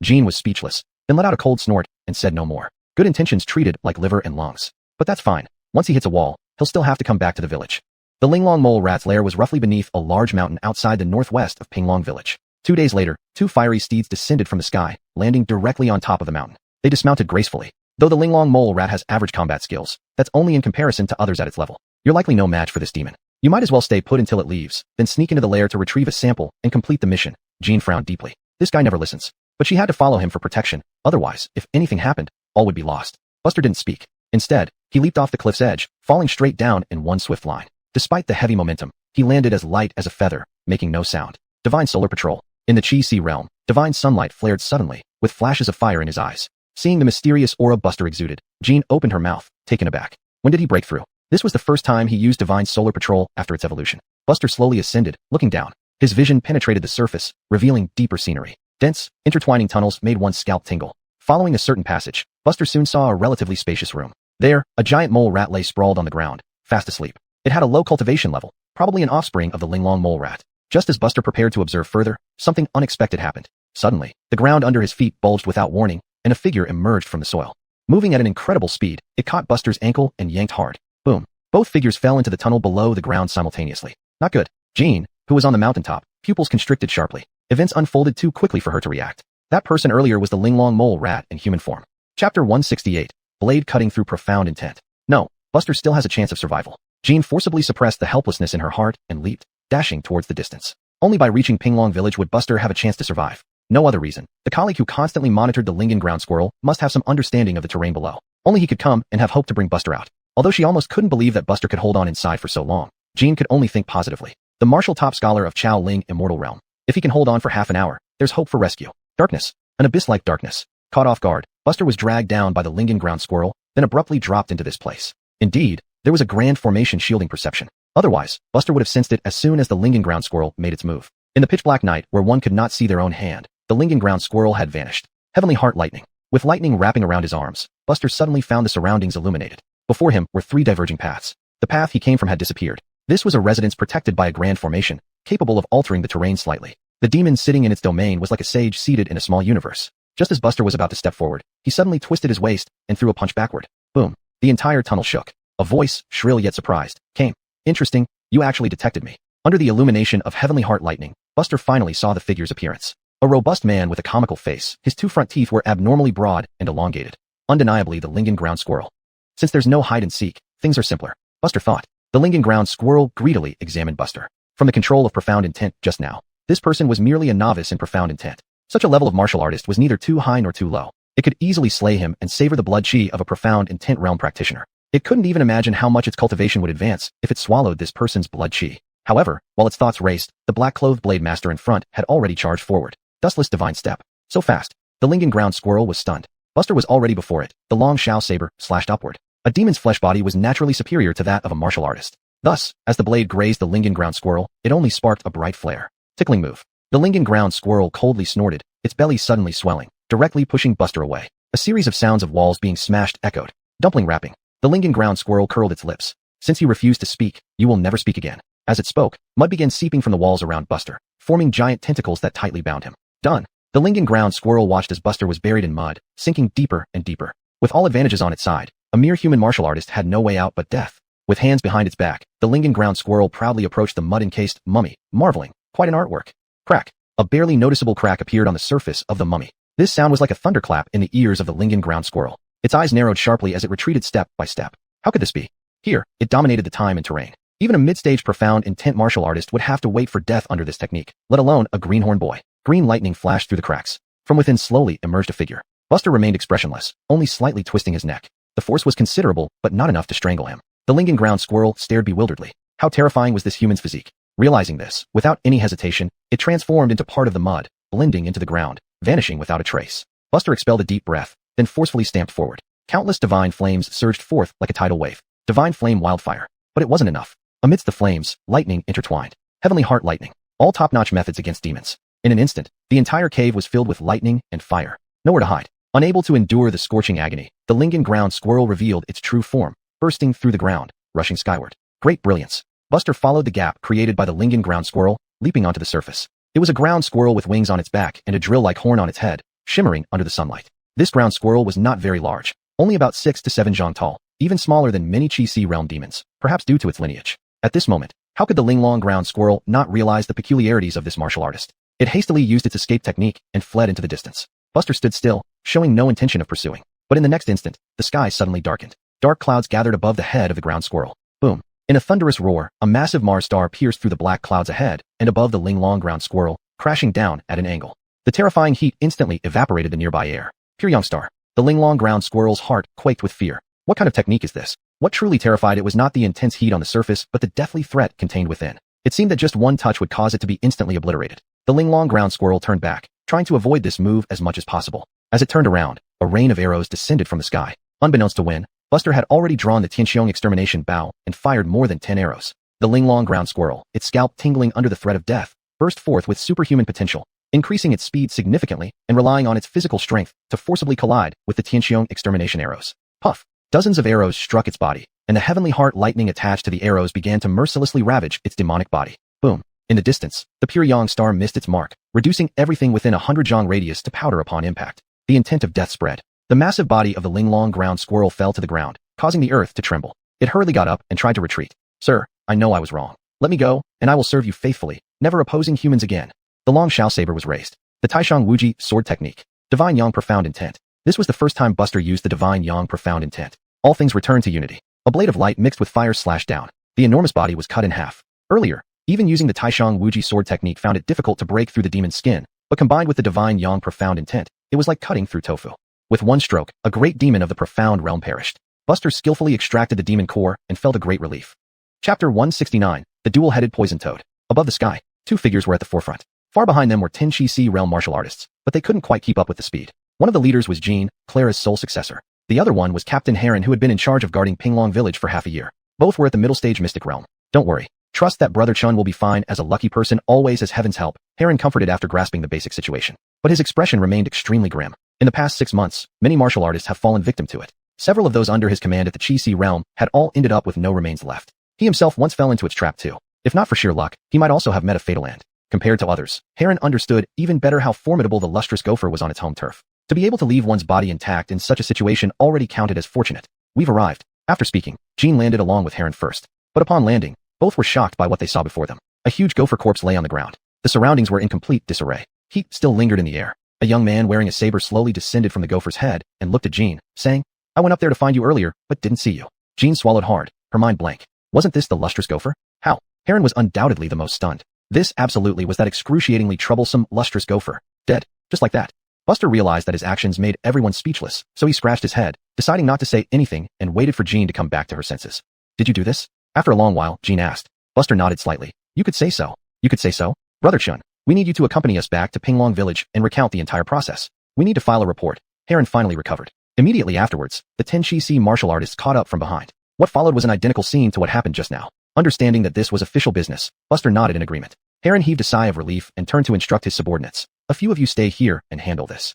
Jean was speechless, then let out a cold snort and said no more. Good intentions treated like liver and lungs. But that's fine. Once he hits a wall, he'll still have to come back to the village. The Linglong Mole Rat's lair was roughly beneath a large mountain outside the northwest of Pinglong Village. 2 days later, 2 fiery steeds descended from the sky, landing directly on top of the mountain. They dismounted gracefully. Though the Linglong Mole Rat has average combat skills, that's only in comparison to others at its level. You're likely no match for this demon. You might as well stay put until it leaves, then sneak into the lair to retrieve a sample and complete the mission. Jean frowned deeply. This guy never listens. But she had to follow him for protection. Otherwise, if anything happened, all would be lost. Buster didn't speak. Instead, he leaped off the cliff's edge, falling straight down in one swift line. Despite the heavy momentum, he landed as light as a feather, making no sound. Divine Solar Patrol. In the Chi Si realm, divine sunlight flared suddenly, with flashes of fire in his eyes. Seeing the mysterious aura Buster exuded, Jean opened her mouth, taken aback. When did he break through? This was the first time he used Divine Solar Patrol after its evolution. Buster slowly ascended, looking down. His vision penetrated the surface, revealing deeper scenery. Dense, intertwining tunnels made one's scalp tingle. Following a certain passage, Buster soon saw a relatively spacious room. There, a giant mole rat lay sprawled on the ground, fast asleep. It had a low cultivation level, probably an offspring of the Linglong mole rat. Just as Buster prepared to observe further, something unexpected happened. Suddenly, the ground under his feet bulged without warning, and a figure emerged from the soil. Moving at an incredible speed, it caught Buster's ankle and yanked hard. Boom. Both figures fell into the tunnel below the ground simultaneously. Not good. Jean, who was on the mountaintop, pupils constricted sharply. Events unfolded too quickly for her to react. That person earlier was the Linglong mole rat in human form. Chapter 168. Blade cutting through profound intent. No, Buster still has a chance of survival. Jean forcibly suppressed the helplessness in her heart and leaped, dashing towards the distance. Only by reaching Pinglong village would Buster have a chance to survive. No other reason. The colleague who constantly monitored the Lingon ground squirrel must have some understanding of the terrain below. Only he could come and have hope to bring Buster out. Although she almost couldn't believe that Buster could hold on inside for so long, Jean could only think positively. The martial top scholar of Chao Ling Immortal Realm. If he can hold on for half an hour, there's hope for rescue. Darkness. An abyss-like darkness. Caught off guard, Buster was dragged down by the Lingon ground squirrel, then abruptly dropped into this place. Indeed, there was a grand formation shielding perception. Otherwise, Buster would have sensed it as soon as the Lingon ground squirrel made its move. In the pitch-black night, where one could not see their own hand, the Lingon ground squirrel had vanished. Heavenly Heart Lightning. With lightning wrapping around his arms, Buster suddenly found the surroundings illuminated. Before him were three diverging paths. The path he came from had disappeared. This was a residence protected by a grand formation, capable of altering the terrain slightly. The demon sitting in its domain was like a sage seated in a small universe. Just as Buster was about to step forward, he suddenly twisted his waist and threw a punch backward. Boom. The entire tunnel shook. A voice, shrill yet surprised, came. Interesting, you actually detected me. Under the illumination of Heavenly Heart Lightning, Buster finally saw the figure's appearance. A robust man with a comical face, his two front teeth were abnormally broad and elongated. Undeniably the Lingon ground squirrel. Since there's no hide and seek, things are simpler, Buster thought. The Lingon ground squirrel greedily examined Buster. From the control of profound intent just now, this person was merely a novice in profound intent. Such a level of martial artist was neither too high nor too low. It could easily slay him and savor the blood chi of a profound intent realm practitioner. It couldn't even imagine how much its cultivation would advance if it swallowed this person's blood chi. However, while its thoughts raced, the black-clothed blade master in front had already charged forward. Dustless divine step. So fast, the Lingon ground squirrel was stunned. Buster was already before it. The long Shao saber slashed upward. A demon's flesh body was naturally superior to that of a martial artist. Thus, as the blade grazed the Lingon ground squirrel, it only sparked a bright flare. Tickling move. The Lingon ground squirrel coldly snorted, its belly suddenly swelling, directly pushing Buster away. A series of sounds of walls being smashed echoed. Dumpling wrapping. The Lingon ground squirrel curled its lips. Since he refused to speak, you will never speak again. As it spoke, mud began seeping from the walls around Buster, forming giant tentacles that tightly bound him. Done. The Lingon ground squirrel watched as Buster was buried in mud, sinking deeper and deeper. With all advantages on its side, a mere human martial artist had no way out but death. With hands behind its back, the Lingon ground squirrel proudly approached the mud-encased mummy, marveling. Quite an artwork. Crack. A barely noticeable crack appeared on the surface of the mummy. This sound was like a thunderclap in the ears of the Lingon ground squirrel. Its eyes narrowed sharply as it retreated step by step. How could this be? Here, it dominated the time and terrain. Even a mid-stage profound intent martial artist would have to wait for death under this technique, let alone a greenhorn boy. Green lightning flashed through the cracks. From within slowly emerged a figure. Buster remained expressionless, only slightly twisting his neck. The force was considerable, but not enough to strangle him. The Lingon ground squirrel stared bewilderedly. How terrifying was this human's physique? Realizing this, without any hesitation, it transformed into part of the mud, blending into the ground, vanishing without a trace. Buster expelled a deep breath, then forcefully stamped forward. Countless divine flames surged forth like a tidal wave. Divine flame wildfire. But it wasn't enough. Amidst the flames, lightning intertwined. Heavenly Heart Lightning. All top-notch methods against demons. In an instant, the entire cave was filled with lightning and fire. Nowhere to hide. Unable to endure the scorching agony, the Lingon ground squirrel revealed its true form, bursting through the ground, rushing skyward. Great brilliance. Buster followed the gap created by the Lingon ground squirrel, leaping onto the surface. It was a ground squirrel with wings on its back and a drill-like horn on its head, shimmering under the sunlight. This ground squirrel was not very large, only about 6 to 7 zhang tall, even smaller than many Chi-Si realm demons, perhaps due to its lineage. At this moment, how could the Linglong ground squirrel not realize the peculiarities of this martial artist? It hastily used its escape technique and fled into the distance. Buster stood still, showing no intention of pursuing. But in the next instant, the sky suddenly darkened. Dark clouds gathered above the head of the ground squirrel. Boom. In a thunderous roar, a massive Mars star pierced through the black clouds ahead and above the Linglong ground squirrel, crashing down at an angle. The terrifying heat instantly evaporated the nearby air. Pyongyang star. The Linglong ground squirrel's heart quaked with fear. What kind of technique is this? What truly terrified it was not the intense heat on the surface, but the deathly threat contained within. It seemed that just one touch would cause it to be instantly obliterated. The Linglong ground squirrel turned back, trying to avoid this move as much as possible. As it turned around, a rain of arrows descended from the sky. Unbeknownst to Win, Buster had already drawn the Tianxiong extermination bow and fired more than 10 arrows. The Linglong ground squirrel, its scalp tingling under the threat of death, burst forth with superhuman potential, increasing its speed significantly and relying on its physical strength to forcibly collide with the Tianxiong extermination arrows. Puff! Dozens of arrows struck its body, and the heavenly heart lightning attached to the arrows began to mercilessly ravage its demonic body. Boom! In the distance, the pure Yang star missed its mark, reducing everything within 100 zhang radius to powder upon impact. The intent of death spread. The massive body of the Linglong ground squirrel fell to the ground, causing the earth to tremble. It hurriedly got up and tried to retreat. Sir, I know I was wrong. Let me go, and I will serve you faithfully, never opposing humans again. The long Shao saber was raised. The Taishang Wuji sword technique. Divine Yang profound intent. This was the first time Buster used the Divine Yang profound intent. All things returned to unity. A blade of light mixed with fire slashed down. The enormous body was cut in half. Earlier, even using the Taishang Wuji sword technique found it difficult to break through the demon's skin, but combined with the Divine Yang profound intent, it was like cutting through tofu. With one stroke, a great demon of the profound realm perished. Buster skillfully extracted the demon core and felt a great relief. Chapter 169, The Dual-Headed Poison Toad. Above the sky, two figures were at the forefront. Far behind them were 10 Chi-Si realm martial artists, but they couldn't quite keep up with the speed. One of the leaders was Jean, Clara's sole successor. The other one was Captain Heron, who had been in charge of guarding Pinglong Village for half a year. Both were at the middle stage mystic realm. Don't worry. Trust that Brother Chun will be fine. As a lucky person always has heaven's help, Heron comforted after grasping the basic situation. But his expression remained extremely grim. In the past 6 months, many martial artists have fallen victim to it. Several of those under his command at the Chi-Si realm had all ended up with no remains left. He himself once fell into its trap too. If not for sheer luck, he might also have met a fatal end. Compared to others, Heron understood even better how formidable the lustrous gopher was on its home turf. To be able to leave one's body intact in such a situation already counted as fortunate. We've arrived. After speaking, Jean landed along with Heron first. But upon landing, both were shocked by what they saw before them. A huge gopher corpse lay on the ground. The surroundings were in complete disarray. Heat still lingered in the air. A young man wearing a saber slowly descended from the gopher's head and looked at Jean, saying, I went up there to find you earlier, but didn't see you. Jean swallowed hard, her mind blank. Wasn't this the lustrous gopher? How? Heron was undoubtedly the most stunned. This absolutely was that excruciatingly troublesome, lustrous gopher. Dead. Just like that. Buster realized that his actions made everyone speechless, so he scratched his head, deciding not to say anything and waited for Jean to come back to her senses. Did you do this? After a long while, Jean asked. Buster nodded slightly. You could say so. You could say so? Brother Chun, we need you to accompany us back to Pinglong Village and recount the entire process. We need to file a report. Heron finally recovered. Immediately afterwards, the 10 Chi-Si martial artists caught up from behind. What followed was an identical scene to what happened just now. Understanding that this was official business, Buster nodded in agreement. Heron heaved a sigh of relief and turned to instruct his subordinates. A few of you stay here and handle this.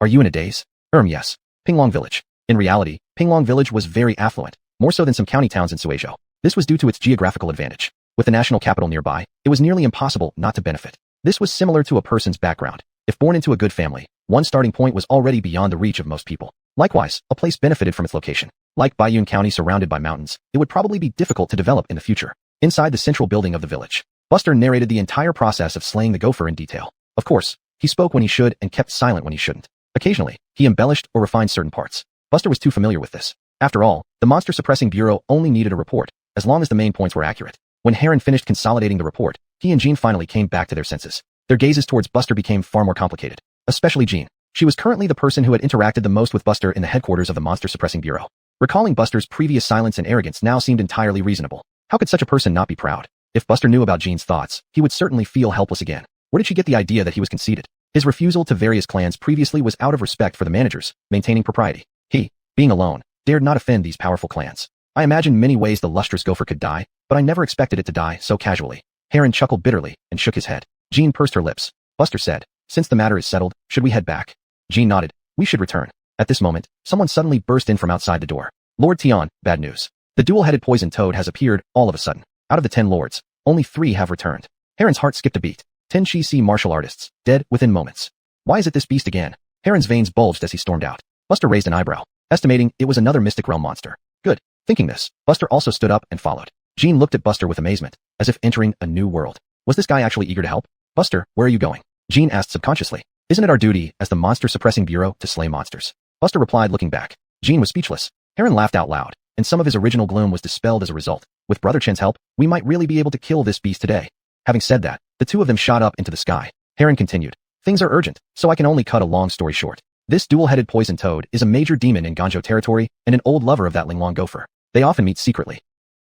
Are you in a daze? Yes. Pinglong Village. In reality, Pinglong Village was very affluent, more so than some county towns in Suizhou. This was due to its geographical advantage. With the national capital nearby, it was nearly impossible not to benefit. This was similar to a person's background. If born into a good family, one's starting point was already beyond the reach of most people. Likewise, a place benefited from its location. Like Baiyun County surrounded by mountains, it would probably be difficult to develop in the future. Inside the central building of the village, Buster narrated the entire process of slaying the gopher in detail. Of course, he spoke when he should and kept silent when he shouldn't. Occasionally, he embellished or refined certain parts. Buster was too familiar with this. After all, the Monster Suppressing Bureau only needed a report, as long as the main points were accurate. When Heron finished consolidating the report, he and Jean finally came back to their senses. Their gazes towards Buster became far more complicated. Especially Jean. She was currently the person who had interacted the most with Buster in the headquarters of the Monster Suppressing Bureau. Recalling Buster's previous silence and arrogance now seemed entirely reasonable. How could such a person not be proud? If Buster knew about Jean's thoughts, he would certainly feel helpless again. Where did she get the idea that he was conceited? His refusal to various clans previously was out of respect for the managers, maintaining propriety. He, being alone, dared not offend these powerful clans. I imagined many ways the lustrous gopher could die, but I never expected it to die so casually. Heron chuckled bitterly and shook his head. Jean pursed her lips. Buster said, since the matter is settled, should we head back? Jean nodded. We should return. At this moment, someone suddenly burst in from outside the door. Lord Tian, bad news. The dual-headed poison toad has appeared all of a sudden. Out of the 10 lords, only 3 have returned. Heron's heart skipped a beat. 10 Chi-Si martial artists, dead within moments. Why is it this beast again? Heron's veins bulged as he stormed out. Buster raised an eyebrow, estimating it was another mystic realm monster. Good. Thinking this, Buster also stood up and followed. Jean looked at Buster with amazement, as if entering a new world. Was this guy actually eager to help? Buster, where are you going? Jean asked subconsciously. Isn't it our duty as the Monster Suppressing Bureau to slay monsters? Buster replied, looking back. Jean was speechless. Heron laughed out loud, and some of his original gloom was dispelled as a result. With Brother Chen's help, we might really be able to kill this beast today. Having said that, the two of them shot up into the sky. Heron continued. Things are urgent, so I can only cut a long story short. This dual-headed poison toad is a major demon in Ganzhou territory and an old lover of that Linglong gopher. They often meet secretly.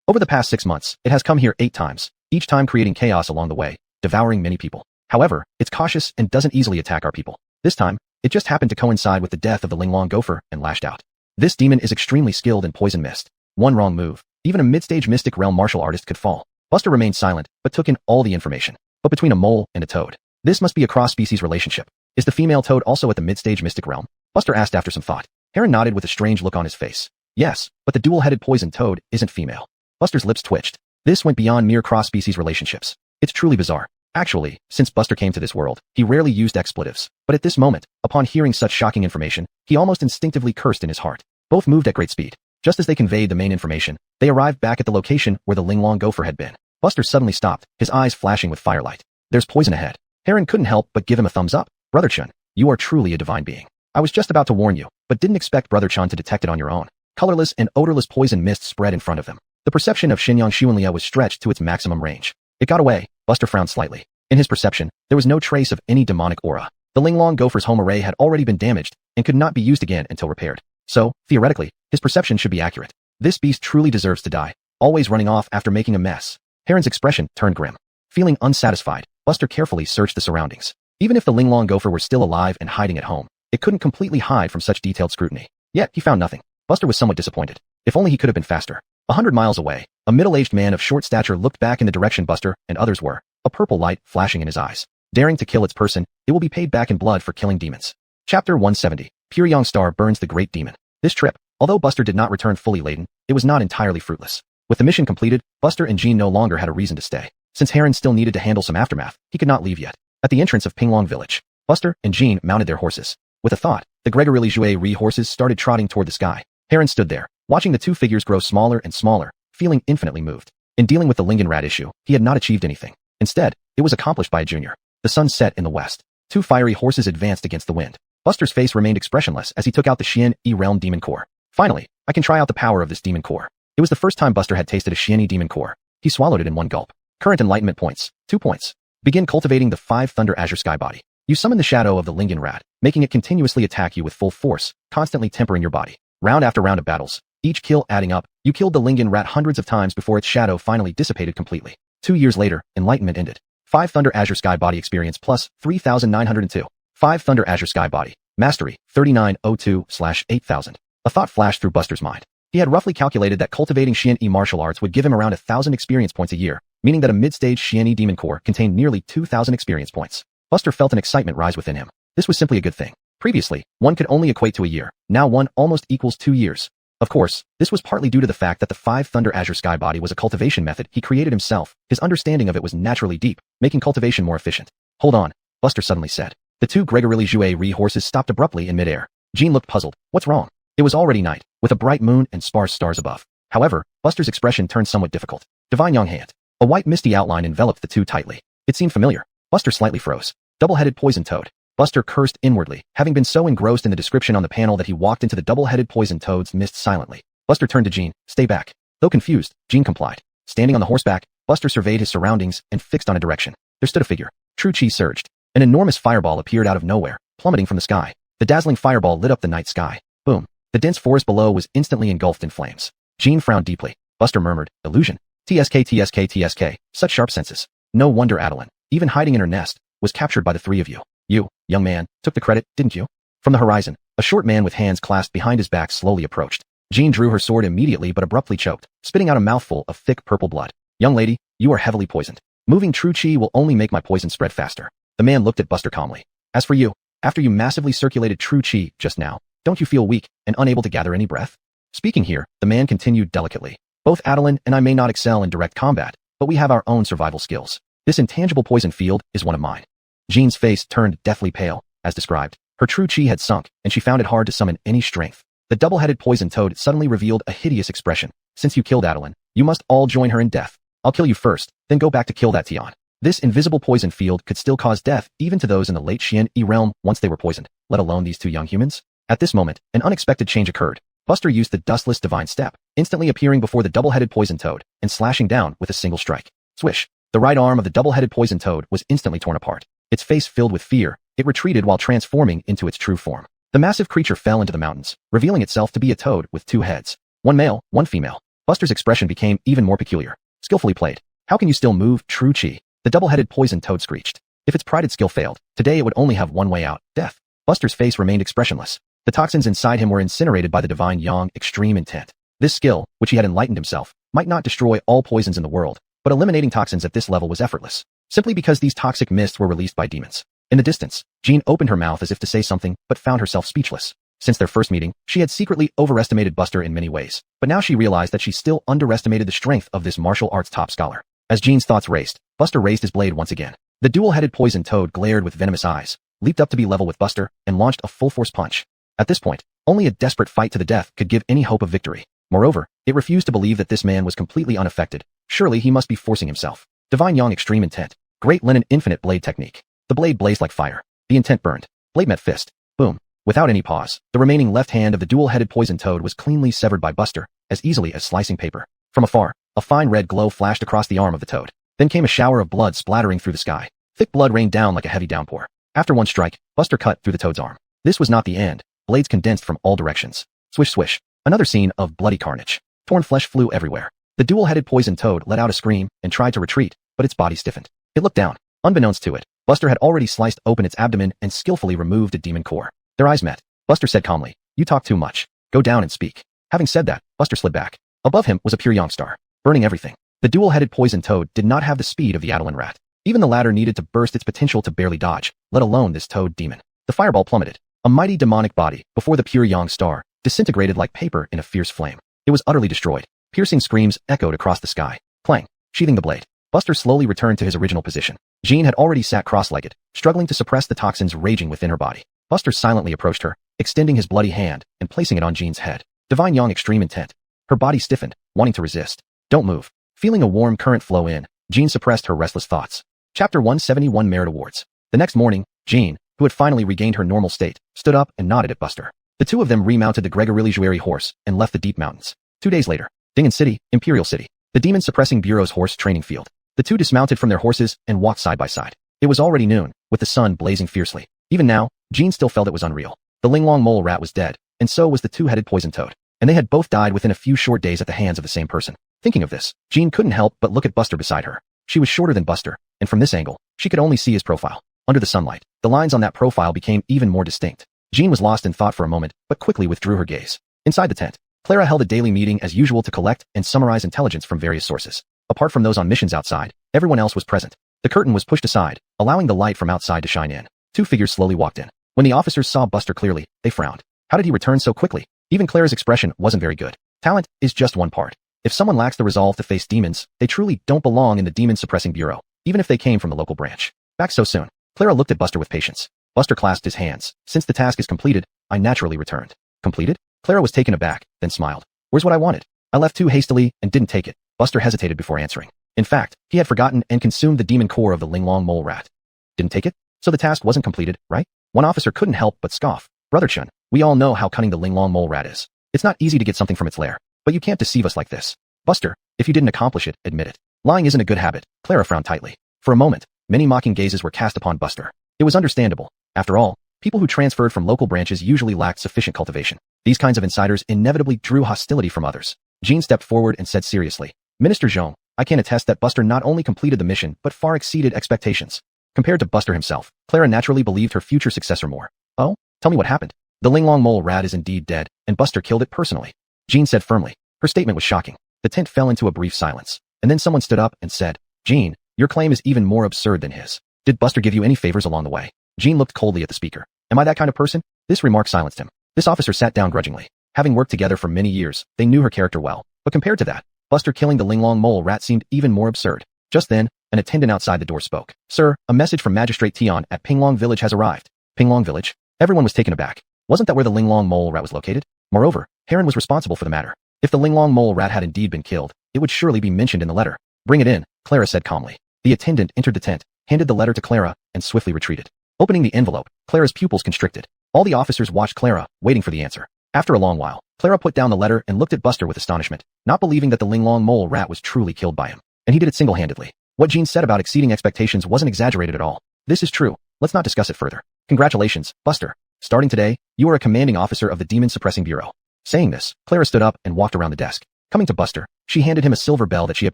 Over the past 6 months, it has come here 8 times, each time creating chaos along the way, devouring many people. However, it's cautious and doesn't easily attack our people. This time, It just happened to coincide with the death of the Linglong gopher and lashed out. This demon is extremely skilled in poison mist. One wrong move, even a mid-stage Mystic Realm martial artist could fall. Buster remained silent, but took in all the information. But between a mole and a toad, this must be a cross-species relationship. Is the female toad also at the mid-stage Mystic Realm? Buster asked after some thought. Heron nodded with a strange look on his face. Yes, but the dual-headed poison toad isn't female. Buster's lips twitched. This went beyond mere cross-species relationships. It's truly bizarre. Actually, since Buster came to this world, he rarely used expletives. But at this moment, upon hearing such shocking information, he almost instinctively cursed in his heart. Both moved at great speed. Just as they conveyed the main information, they arrived back at the location where the Linglong gopher had been. Buster suddenly stopped, his eyes flashing with firelight. There's poison ahead. Heron couldn't help but give him a thumbs up. Brother Chun, you are truly a divine being. I was just about to warn you, but didn't expect Brother Chun to detect it on your own. Colorless and odorless poison mist spread in front of them. The perception of Xinyang Xuanlia was stretched to its maximum range. It got away. Buster frowned slightly. In his perception, there was no trace of any demonic aura. The Linglong gopher's home array had already been damaged and could not be used again until repaired. So, theoretically, his perception should be accurate. This beast truly deserves to die, always running off after making a mess. Heron's expression turned grim. Feeling unsatisfied, Buster carefully searched the surroundings. Even if the Linglong gopher were still alive and hiding at home, it couldn't completely hide from such detailed scrutiny. Yet, he found nothing. Buster was somewhat disappointed. If only he could have been faster. 100 miles away, a middle-aged man of short stature looked back in the direction Buster and others were, a purple light flashing in his eyes. Daring to kill its person, it will be paid back in blood for killing demons. Chapter 170. Pure Yang Star burns the great demon. This trip, although Buster did not return fully laden, it was not entirely fruitless. With the mission completed, Buster and Jean no longer had a reason to stay. Since Heron still needed to handle some aftermath, he could not leave yet. At the entrance of Pinglong village, Buster and Jean mounted their horses. With a thought, the Gregory Jouet horses started trotting toward the sky. Heron stood there, watching the two figures grow smaller and smaller, feeling infinitely moved. In dealing with the Lingenrad issue, he had not achieved anything. Instead, it was accomplished by a junior. The sun set in the west. Two fiery horses advanced against the wind. Buster's face remained expressionless as he took out the Xian E Realm Demon Core. Finally, I can try out the power of this Demon Core. It was the first time Buster had tasted a Xian E Demon Core. He swallowed it in one gulp. Current enlightenment points. 2 points. Begin cultivating the 5 Thunder Azure Sky Body. You summon the shadow of the Lingenrad, making it continuously attack you with full force, constantly tempering your body. Round after round of battles, each kill adding up, you killed the Lingenrat hundreds of times before its shadow finally dissipated completely. 2 years later, enlightenment ended. 5 Thunder Azure Sky Body experience plus 3,902. 5 Thunder Azure Sky Body. Mastery, 3902/8000. A thought flashed through Buster's mind. He had roughly calculated that cultivating Xian E martial arts would give him around 1,000 experience points a year, meaning that a mid-stage Xian E Demon Core contained nearly 2,000 experience points. Buster felt an excitement rise within him. This was simply a good thing. Previously, one could only equate to a year. Now one almost equals 2 years. Of course, this was partly due to the fact that the 5 Thunder Azure Sky Body was a cultivation method he created himself. His understanding of it was naturally deep, making cultivation more efficient. Hold on, Buster suddenly said. The two Gregory Jouet horses stopped abruptly in midair. Jean looked puzzled. What's wrong? It was already night, with a bright moon and sparse stars above. However, Buster's expression turned somewhat difficult. Divine Yang Hand. A white misty outline enveloped the two tightly. It seemed familiar. Buster slightly froze. Double-headed poison toad. Buster cursed inwardly, having been so engrossed in the description on the panel that he walked into the double-headed poison toad's mist silently. Buster turned to Jean. Stay back. Though confused, Jean complied. Standing on the horseback, Buster surveyed his surroundings and fixed on a direction. There stood a figure. True Chi surged. An enormous fireball appeared out of nowhere, plummeting from the sky. The dazzling fireball lit up the night sky. Boom. The dense forest below was instantly engulfed in flames. Jean frowned deeply. Buster murmured, illusion. TSK. Such sharp senses. No wonder Adeline, even hiding in her nest, was captured by the three of you. You, young man, took the credit, didn't you? From the horizon, a short man with hands clasped behind his back slowly approached. Jean drew her sword immediately but abruptly choked, spitting out a mouthful of thick purple blood. Young lady, you are heavily poisoned. Moving true chi will only make my poison spread faster. The man looked at Buster calmly. As for you, after you massively circulated true chi just now, don't you feel weak and unable to gather any breath? Speaking here, the man continued delicately. Both Adeline and I may not excel in direct combat, but we have our own survival skills. This intangible poison field is one of mine. Jean's face turned deathly pale, as described. Her true chi had sunk, and she found it hard to summon any strength. The double-headed poison toad suddenly revealed a hideous expression. Since you killed Adeline, you must all join her in death. I'll kill you first, then go back to kill that Tian. This invisible poison field could still cause death even to those in the late Xian E realm once they were poisoned, let alone these two young humans. At this moment, an unexpected change occurred. Buster used the dustless divine step, instantly appearing before the double-headed poison toad and slashing down with a single strike. Swish! The right arm of the double-headed poison toad was instantly torn apart. Its face filled with fear, it retreated while transforming into its true form. The massive creature fell into the mountains, revealing itself to be a toad with 2 heads. One male, one female. Buster's expression became even more peculiar. Skillfully played. How can you still move true chi? The double-headed poison toad screeched. If its prided skill failed, today it would only have one way out, death. Buster's face remained expressionless. The toxins inside him were incinerated by the divine yang extreme intent. This skill, which he had enlightened himself, might not destroy all poisons in the world, but eliminating toxins at this level was effortless, simply because these toxic mists were released by demons. In the distance, Jean opened her mouth as if to say something, but found herself speechless. Since their first meeting, she had secretly overestimated Buster in many ways, but now she realized that she still underestimated the strength of this martial arts top scholar. As Jean's thoughts raced, Buster raised his blade once again. The dual-headed poison toad glared with venomous eyes, leaped up to be level with Buster, and launched a full-force punch. At this point, only a desperate fight to the death could give any hope of victory. Moreover, it refused to believe that this man was completely unaffected. Surely he must be forcing himself. Divine Yang extreme intent. Great linen infinite blade technique. The blade blazed like fire. The intent burned. Blade met fist. Boom. Without any pause, the remaining left hand of the dual-headed poison toad was cleanly severed by Buster, as easily as slicing paper. From afar, a fine red glow flashed across the arm of the toad. Then came a shower of blood splattering through the sky. Thick blood rained down like a heavy downpour. After one strike, Buster cut through the toad's arm. This was not the end. Blades condensed from all directions. Swish swish. Another scene of bloody carnage. Torn flesh flew everywhere. The dual-headed poison toad let out a scream and tried to retreat, but its body stiffened. It looked down. Unbeknownst to it, Buster had already sliced open its abdomen and skillfully removed a demon core. Their eyes met. Buster said calmly, "You talk too much. Go down and speak." Having said that, Buster slid back. Above him was a pure yang star, burning everything. The dual-headed poison toad did not have the speed of the Adelan rat. Even the latter needed to burst its potential to barely dodge, let alone this toad demon. The fireball plummeted. A mighty demonic body, before the pure yang star, disintegrated like paper in a fierce flame. It was utterly destroyed. Piercing screams echoed across the sky. Clang. Sheathing the blade, Buster slowly returned to his original position. Jean had already sat cross-legged, struggling to suppress the toxins raging within her body. Buster silently approached her, extending his bloody hand and placing it on Jean's head. Divine Yang extreme intent. Her body stiffened, wanting to resist. "Don't move." Feeling a warm current flow in, Jean suppressed her restless thoughts. Chapter 171 Merit Awards. The next morning, Jean, who had finally regained her normal state, stood up and nodded at Buster. The two of them remounted the Gregory horse and left the deep mountains. 2 days later, Dingen City, Imperial City, the Demon Suppressing Bureau's horse training field. The two dismounted from their horses and walked side by side. It was already noon, with the sun blazing fiercely. Even now, Jean still felt it was unreal. The Linglong mole rat was dead, and so was the two-headed poison toad, and they had both died within a few short days at the hands of the same person. Thinking of this, Jean couldn't help but look at Buster beside her. She was shorter than Buster, and from this angle, she could only see his profile. Under the sunlight, the lines on that profile became even more distinct. Jean was lost in thought for a moment, but quickly withdrew her gaze. Inside the tent, Clara held a daily meeting as usual to collect and summarize intelligence from various sources. Apart from those on missions outside, everyone else was present. The curtain was pushed aside, allowing the light from outside to shine in. Two figures slowly walked in. When the officers saw Buster clearly, they frowned. How did he return so quickly? Even Clara's expression wasn't very good. Talent is just one part. If someone lacks the resolve to face demons, they truly don't belong in the Demon Suppressing Bureau, even if they came from the local branch. Back so soon. Clara looked at Buster with patience. Buster clasped his hands. "Since the task is completed, I naturally returned." "Completed?" Clara was taken aback, then smiled. "Where's what I wanted? I left too hastily and didn't take it." Buster hesitated before answering. In fact, he had forgotten and consumed the demon core of the Linglong mole rat. "Didn't take it? So the task wasn't completed, right?" One officer couldn't help but scoff. "Brother Chun, we all know how cunning the Linglong mole rat is. It's not easy to get something from its lair, but you can't deceive us like this. Buster, if you didn't accomplish it, admit it. Lying isn't a good habit." Clara frowned tightly. For a moment, many mocking gazes were cast upon Buster. It was understandable. After all, people who transferred from local branches usually lacked sufficient cultivation. These kinds of insiders inevitably drew hostility from others. Jean stepped forward and said seriously, "Minister Zhong, I can attest that Buster not only completed the mission but far exceeded expectations." Compared to Buster himself, Clara naturally believed her future successor more. "Oh? Tell me what happened." "The Linglong mole rat is indeed dead, and Buster killed it personally," Jean said firmly. Her statement was shocking. The tent fell into a brief silence, and then someone stood up and said, "Jean, your claim is even more absurd than his. Did Buster give you any favors along the way?" Jean looked coldly at the speaker. "Am I that kind of person?" This remark silenced him. This officer sat down grudgingly. Having worked together for many years, they knew her character well. But compared to that, Buster killing the Linglong mole rat seemed even more absurd. Just then, an attendant outside the door spoke. "Sir, a message from Magistrate Tian at Pinglong Village has arrived." Pinglong Village? Everyone was taken aback. Wasn't that where the Linglong mole rat was located? Moreover, Heron was responsible for the matter. If the Linglong mole rat had indeed been killed, it would surely be mentioned in the letter. "Bring it in," Clara said calmly. The attendant entered the tent, handed the letter to Clara, and swiftly retreated. Opening the envelope, Clara's pupils constricted. All the officers watched Clara, waiting for the answer. After a long while, Clara put down the letter and looked at Buster with astonishment, not believing that the Linglong mole rat was truly killed by him. And he did it single-handedly. What Jean said about exceeding expectations wasn't exaggerated at all. This is true. Let's not discuss it further. Congratulations, Buster. Starting today, you are a commanding officer of the Demon Suppressing Bureau. Saying this, Clara stood up and walked around the desk. Coming to Buster, she handed him a silver bell that she had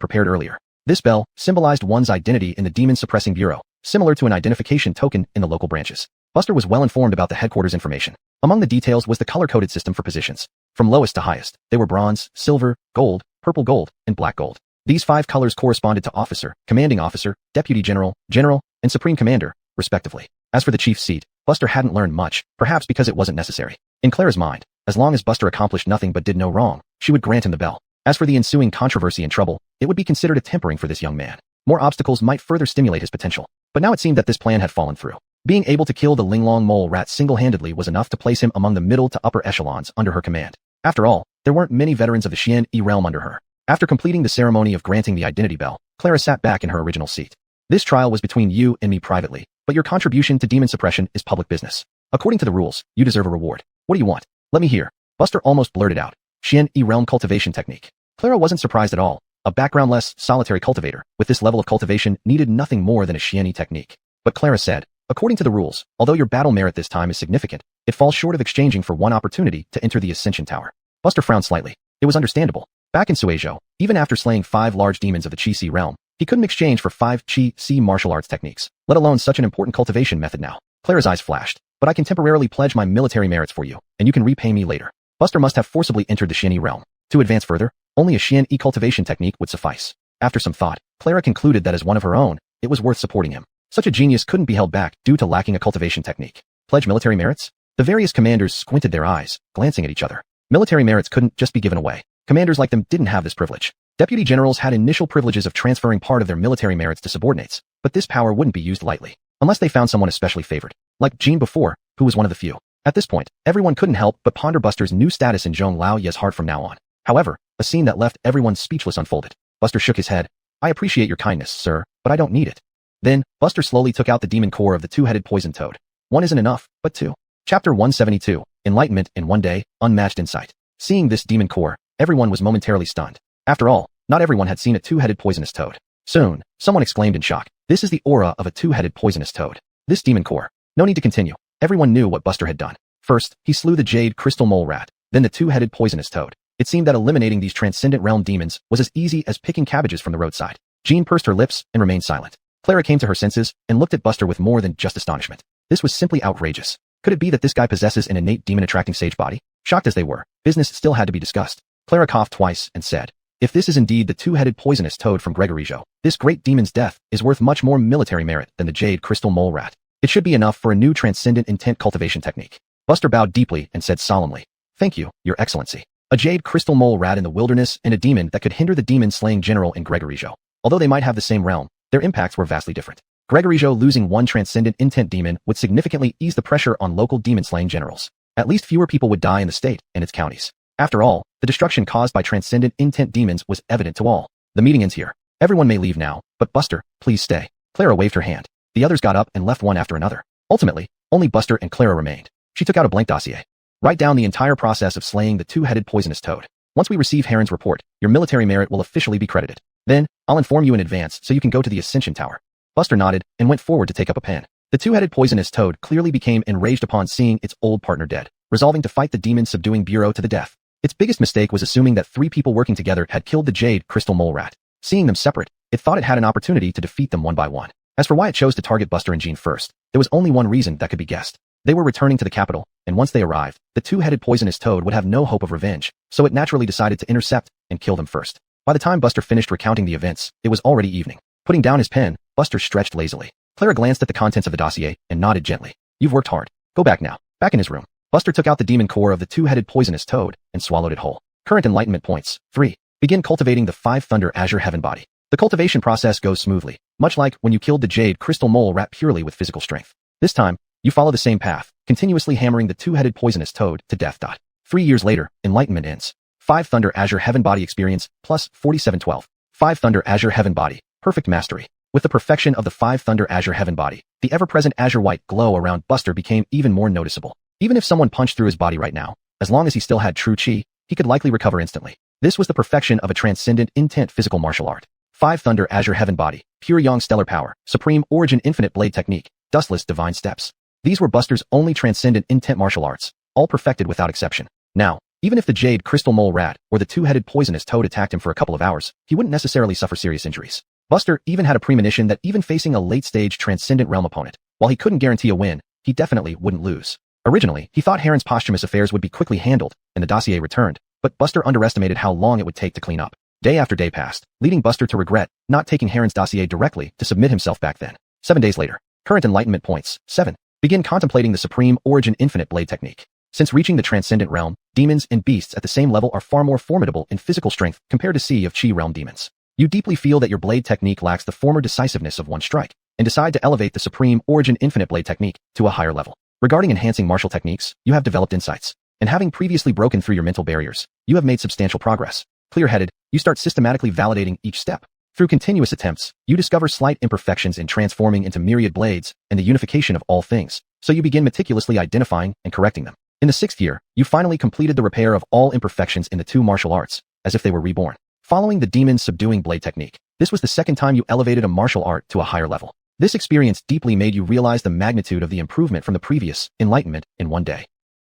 prepared earlier. This bell symbolized one's identity in the Demon Suppressing Bureau, similar to an identification token in the local branches. Buster was well informed about the headquarters information. Among the details was the color-coded system for positions. From lowest to highest, they were bronze, silver, gold, purple gold, and black gold. These 5 colors corresponded to officer, commanding officer, deputy general, general, and supreme commander, respectively. As for the chief's seat, Buster hadn't learned much, perhaps because it wasn't necessary. In Clara's mind, as long as Buster accomplished nothing but did no wrong, she would grant him the bell. As for the ensuing controversy and trouble, it would be considered a tempering for this young man. More obstacles might further stimulate his potential. But now it seemed that this plan had fallen through. Being able to kill the Linglong mole rat single-handedly was enough to place him among the middle to upper echelons under her command. After all, there weren't many veterans of the Xian-E realm under her. After completing the ceremony of granting the identity bell, Clara sat back in her original seat. This trial was between you and me privately, but your contribution to demon suppression is public business. According to the rules, you deserve a reward. What do you want? Let me hear. Buster almost blurted out. Xian-E realm cultivation technique. Clara wasn't surprised at all. A background-less, solitary cultivator, with this level of cultivation, needed nothing more than a Xian-E technique. But Clara said, according to the rules, although your battle merit this time is significant, it falls short of exchanging for one opportunity to enter the Ascension Tower. Buster frowned slightly. It was understandable. Back in Suizhou, even after slaying 5 large demons of the Qi-Si realm, he couldn't exchange for 5 Qi-Si martial arts techniques, let alone such an important cultivation method now. Clara's eyes flashed. But I can temporarily pledge my military merits for you, and you can repay me later. Buster must have forcibly entered the Xian-E realm. To advance further, only a Xian-E cultivation technique would suffice. After some thought, Clara concluded that as one of her own, it was worth supporting him. Such a genius couldn't be held back due to lacking a cultivation technique. Pledge military merits? The various commanders squinted their eyes, glancing at each other. Military merits couldn't just be given away. Commanders like them didn't have this privilege. Deputy generals had initial privileges of transferring part of their military merits to subordinates, but this power wouldn't be used lightly, unless they found someone especially favored, like Jean before, who was one of the few. At this point, everyone couldn't help but ponder Buster's new status in Zhong Lao Ye's heart from now on. However, a scene that left everyone speechless unfolded. Buster shook his head. I appreciate your kindness, sir, but I don't need it. Then, Buster slowly took out the demon core of the 2-headed poison toad. One isn't enough, but 2. Chapter 172, Enlightenment in One Day, Unmatched Insight. Seeing this demon core, everyone was momentarily stunned. After all, not everyone had seen a 2-headed poisonous toad. Soon, someone exclaimed in shock. This is the aura of a 2-headed poisonous toad. This demon core. No need to continue. Everyone knew what Buster had done. First, he slew the jade crystal mole rat, then the 2-headed poisonous toad. It seemed that eliminating these transcendent realm demons was as easy as picking cabbages from the roadside. Jean pursed her lips and remained silent. Clara came to her senses and looked at Buster with more than just astonishment. This was simply outrageous. Could it be that this guy possesses an innate demon-attracting sage body? Shocked as they were, business still had to be discussed. Clara coughed twice and said, if this is indeed the 2-headed poisonous toad from Gregoryzhou, this great demon's death is worth much more military merit than the jade crystal mole rat. It should be enough for a new transcendent intent cultivation technique. Buster bowed deeply and said solemnly, thank you, your excellency. A jade crystal mole rat in the wilderness and a demon that could hinder the demon-slaying general in Gregoryzhou. Although they might have the same realm, their impacts were vastly different. Gregoryzhou losing one transcendent intent demon would significantly ease the pressure on local demon-slaying generals. At least fewer people would die in the state and its counties. After all, the destruction caused by transcendent intent demons was evident to all. The meeting ends here. Everyone may leave now, but Buster, please stay. Clara waved her hand. The others got up and left one after another. Ultimately, only Buster and Clara remained. She took out a blank dossier. Write down the entire process of slaying the 2-headed poisonous toad. Once we receive Heron's report, your military merit will officially be credited. Then, I'll inform you in advance so you can go to the Ascension Tower. Buster nodded and went forward to take up a pen. The 2-headed poisonous toad clearly became enraged upon seeing its old partner dead, resolving to fight the demon-subduing bureau to the death. Its biggest mistake was assuming that 3 people working together had killed the jade crystal mole rat. Seeing them separate, it thought it had an opportunity to defeat them one by one. As for why it chose to target Buster and Jean first, there was only one reason that could be guessed. They were returning to the capital, and once they arrived, the 2-headed poisonous toad would have no hope of revenge, so it naturally decided to intercept and kill them first. By the time Buster finished recounting the events, it was already evening. Putting down his pen, Buster stretched lazily. Clara glanced at the contents of the dossier and nodded gently. You've worked hard. Go back now. Back in his room, Buster took out the demon core of the 2-headed poisonous toad and swallowed it whole. Current enlightenment points. 3. Begin cultivating the 5 Thunder Azure Heaven body. The cultivation process goes smoothly, much like when you killed the jade crystal mole rat purely with physical strength. This time, you follow the same path, continuously hammering the 2-headed poisonous toad to death. 3 years later, enlightenment ends. 5 Thunder Azure Heaven body experience, plus 4712. 5 Thunder Azure Heaven body, perfect mastery. With the perfection of the 5 Thunder Azure Heaven body, the ever-present azure white glow around Buster became even more noticeable. Even if someone punched through his body right now, as long as he still had true chi, he could likely recover instantly. This was the perfection of a transcendent intent physical martial art. 5 Thunder Azure Heaven body, pure yang stellar power, supreme origin infinite blade technique, dustless divine steps. These were Buster's only transcendent intent martial arts, all perfected without exception. Now, even if the jade crystal mole rat or the 2-headed poisonous toad attacked him for a couple of hours, he wouldn't necessarily suffer serious injuries. Buster even had a premonition that even facing a late-stage Transcendent Realm opponent, while he couldn't guarantee a win, he definitely wouldn't lose. Originally, he thought Heron's posthumous affairs would be quickly handled, and the dossier returned, but Buster underestimated how long it would take to clean up. Day after day passed, leading Buster to regret not taking Heron's dossier directly to submit himself back then. 7 days later, current enlightenment points, 7. Begin contemplating the Supreme Origin Infinite Blade Technique. Since reaching the Transcendent Realm, demons and beasts at the same level are far more formidable in physical strength compared to Sea of Chi Realm demons. You deeply feel that your blade technique lacks the former decisiveness of one strike, and decide to elevate the Supreme Origin Infinite Blade Technique to a higher level. Regarding enhancing martial techniques, you have developed insights, and having previously broken through your mental barriers, you have made substantial progress. Clear-headed, you start systematically validating each step. Through continuous attempts, you discover slight imperfections in transforming into myriad blades and the unification of all things, so you begin meticulously identifying and correcting them. In the 6th year, you finally completed the repair of all imperfections in the 2 martial arts, as if they were reborn. Following the demon subduing blade technique, this was the 2nd time you elevated a martial art to a higher level. This experience deeply made you realize the magnitude of the improvement from the previous enlightenment in 1 day.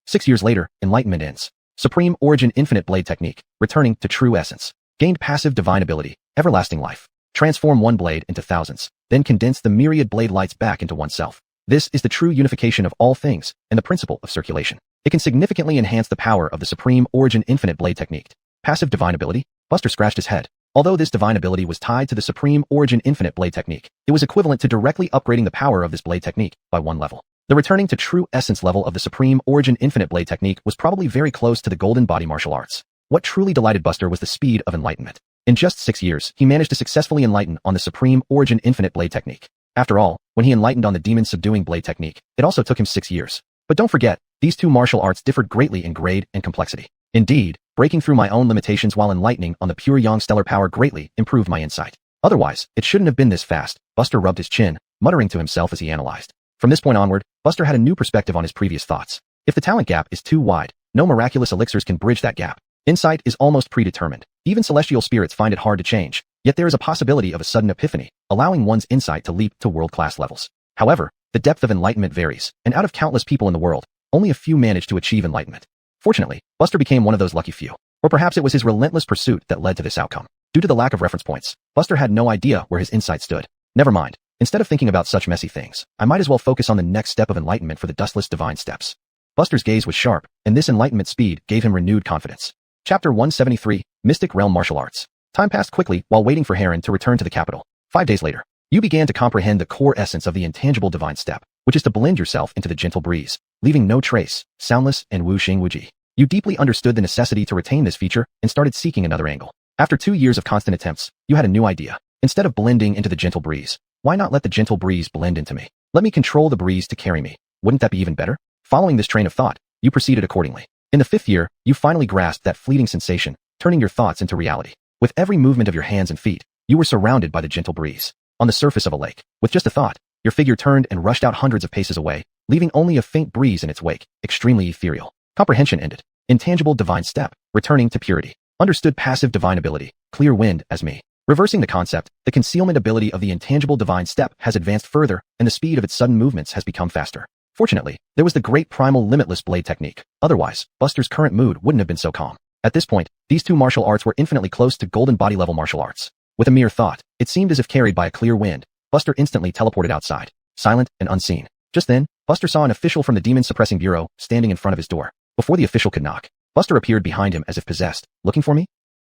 6 years later, enlightenment ends. Supreme Origin Infinite Blade Technique, returning to true essence. Gained passive divine ability, everlasting life. Transform one blade into thousands, then condense the myriad blade lights back into oneself. This is the true unification of all things and the principle of circulation. It can significantly enhance the power of the Supreme Origin Infinite Blade Technique. Passive divine ability? Buster scratched his head. Although this divine ability was tied to the Supreme Origin Infinite Blade Technique, it was equivalent to directly upgrading the power of this blade technique by 1 level. The returning to true essence level of the Supreme Origin Infinite Blade Technique was probably very close to the golden body martial arts. What truly delighted Buster was the speed of enlightenment. In just 6 years, he managed to successfully enlighten on the Supreme Origin Infinite Blade Technique. After all, when he enlightened on the demon subduing blade technique, it also took him 6 years. But don't forget, these 2 martial arts differed greatly in grade and complexity. Indeed, breaking through my own limitations while enlightening on the pure yang stellar power greatly improved my insight. Otherwise, it shouldn't have been this fast. Buster rubbed his chin, muttering to himself as he analyzed. From this point onward, Buster had a new perspective on his previous thoughts. If the talent gap is too wide, no miraculous elixirs can bridge that gap. Insight is almost predetermined. Even celestial spirits find it hard to change, yet there is a possibility of a sudden epiphany, allowing one's insight to leap to world-class levels. However, the depth of enlightenment varies, and out of countless people in the world, only a few manage to achieve enlightenment. Fortunately, Buster became one of those lucky few. Or perhaps it was his relentless pursuit that led to this outcome. Due to the lack of reference points, Buster had no idea where his insight stood. Never mind. Instead of thinking about such messy things, I might as well focus on the next step of enlightenment for the dustless divine steps. Buster's gaze was sharp, and this enlightenment speed gave him renewed confidence. Chapter 173, Mystic Realm Martial Arts. Time passed quickly while waiting for Heron to return to the capital. 5 days later, you began to comprehend the core essence of the intangible divine step, which is to blend yourself into the gentle breeze, leaving no trace, soundless and wuxing wuji. You deeply understood the necessity to retain this feature and started seeking another angle. After 2 years of constant attempts, you had a new idea. Instead of blending into the gentle breeze, why not let the gentle breeze blend into me? Let me control the breeze to carry me. Wouldn't that be even better? Following this train of thought, you proceeded accordingly. In the 5th year, you finally grasped that fleeting sensation, turning your thoughts into reality. With every movement of your hands and feet, you were surrounded by the gentle breeze. On the surface of a lake, with just a thought, your figure turned and rushed out hundreds of paces away, leaving only a faint breeze in its wake, extremely ethereal. Comprehension ended. Intangible divine step, returning to purity. Understood passive divine ability, clear wind as me. Reversing the concept, the concealment ability of the intangible divine step has advanced further, and the speed of its sudden movements has become faster. Fortunately, there was the great primal limitless blade technique. Otherwise, Buster's current mood wouldn't have been so calm. At this point, these 2 martial arts were infinitely close to golden body level martial arts. With a mere thought, it seemed as if carried by a clear wind, Buster instantly teleported outside, silent and unseen. Just then, Buster saw an official from the Demon Suppressing Bureau standing in front of his door. Before the official could knock, Buster appeared behind him as if possessed. Looking for me?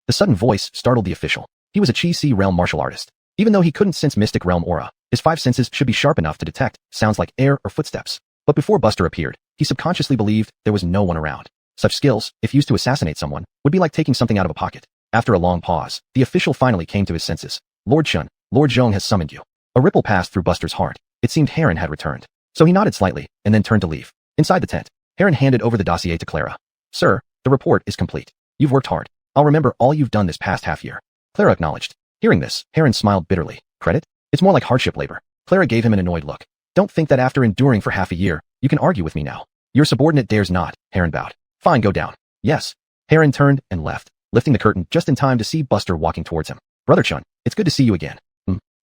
The sudden voice startled the official. He was a Chi-Si realm martial artist. Even though he couldn't sense mystic realm aura, his 5 senses should be sharp enough to detect sounds like air or footsteps. But before Buster appeared, he subconsciously believed there was no one around. Such skills, if used to assassinate someone, would be like taking something out of a pocket. After a long pause, the official finally came to his senses. Lord Chun, Lord Zhong has summoned you. A ripple passed through Buster's heart. It seemed Heron had returned. So he nodded slightly, and then turned to leave. Inside the tent, Heron handed over the dossier to Clara. Sir, the report is complete. You've worked hard. I'll remember all you've done this past half year. Clara acknowledged. Hearing this, Heron smiled bitterly. Credit? It's more like hardship labor. Clara gave him an annoyed look. Don't think that after enduring for half a year, you can argue with me now. Your subordinate dares not, Heron bowed. Fine, go down. Yes. Heron turned and left, lifting the curtain just in time to see Buster walking towards him. Brother Chun, it's good to see you again.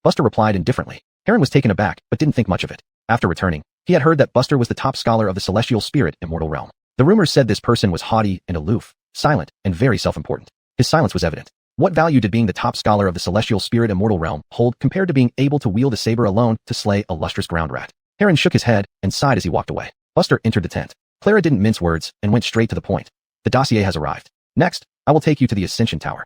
Buster replied indifferently. Heron was taken aback, but didn't think much of it. After returning, he had heard that Buster was the top scholar of the celestial spirit immortal realm. The rumors said this person was haughty and aloof, silent, and very self-important. His silence was evident. What value did being the top scholar of the celestial spirit immortal realm hold compared to being able to wield a saber alone to slay a lustrous ground rat? Heron shook his head and sighed as he walked away. Buster entered the tent. Clara didn't mince words and went straight to the point. The dossier has arrived. Next, I will take you to the Ascension Tower.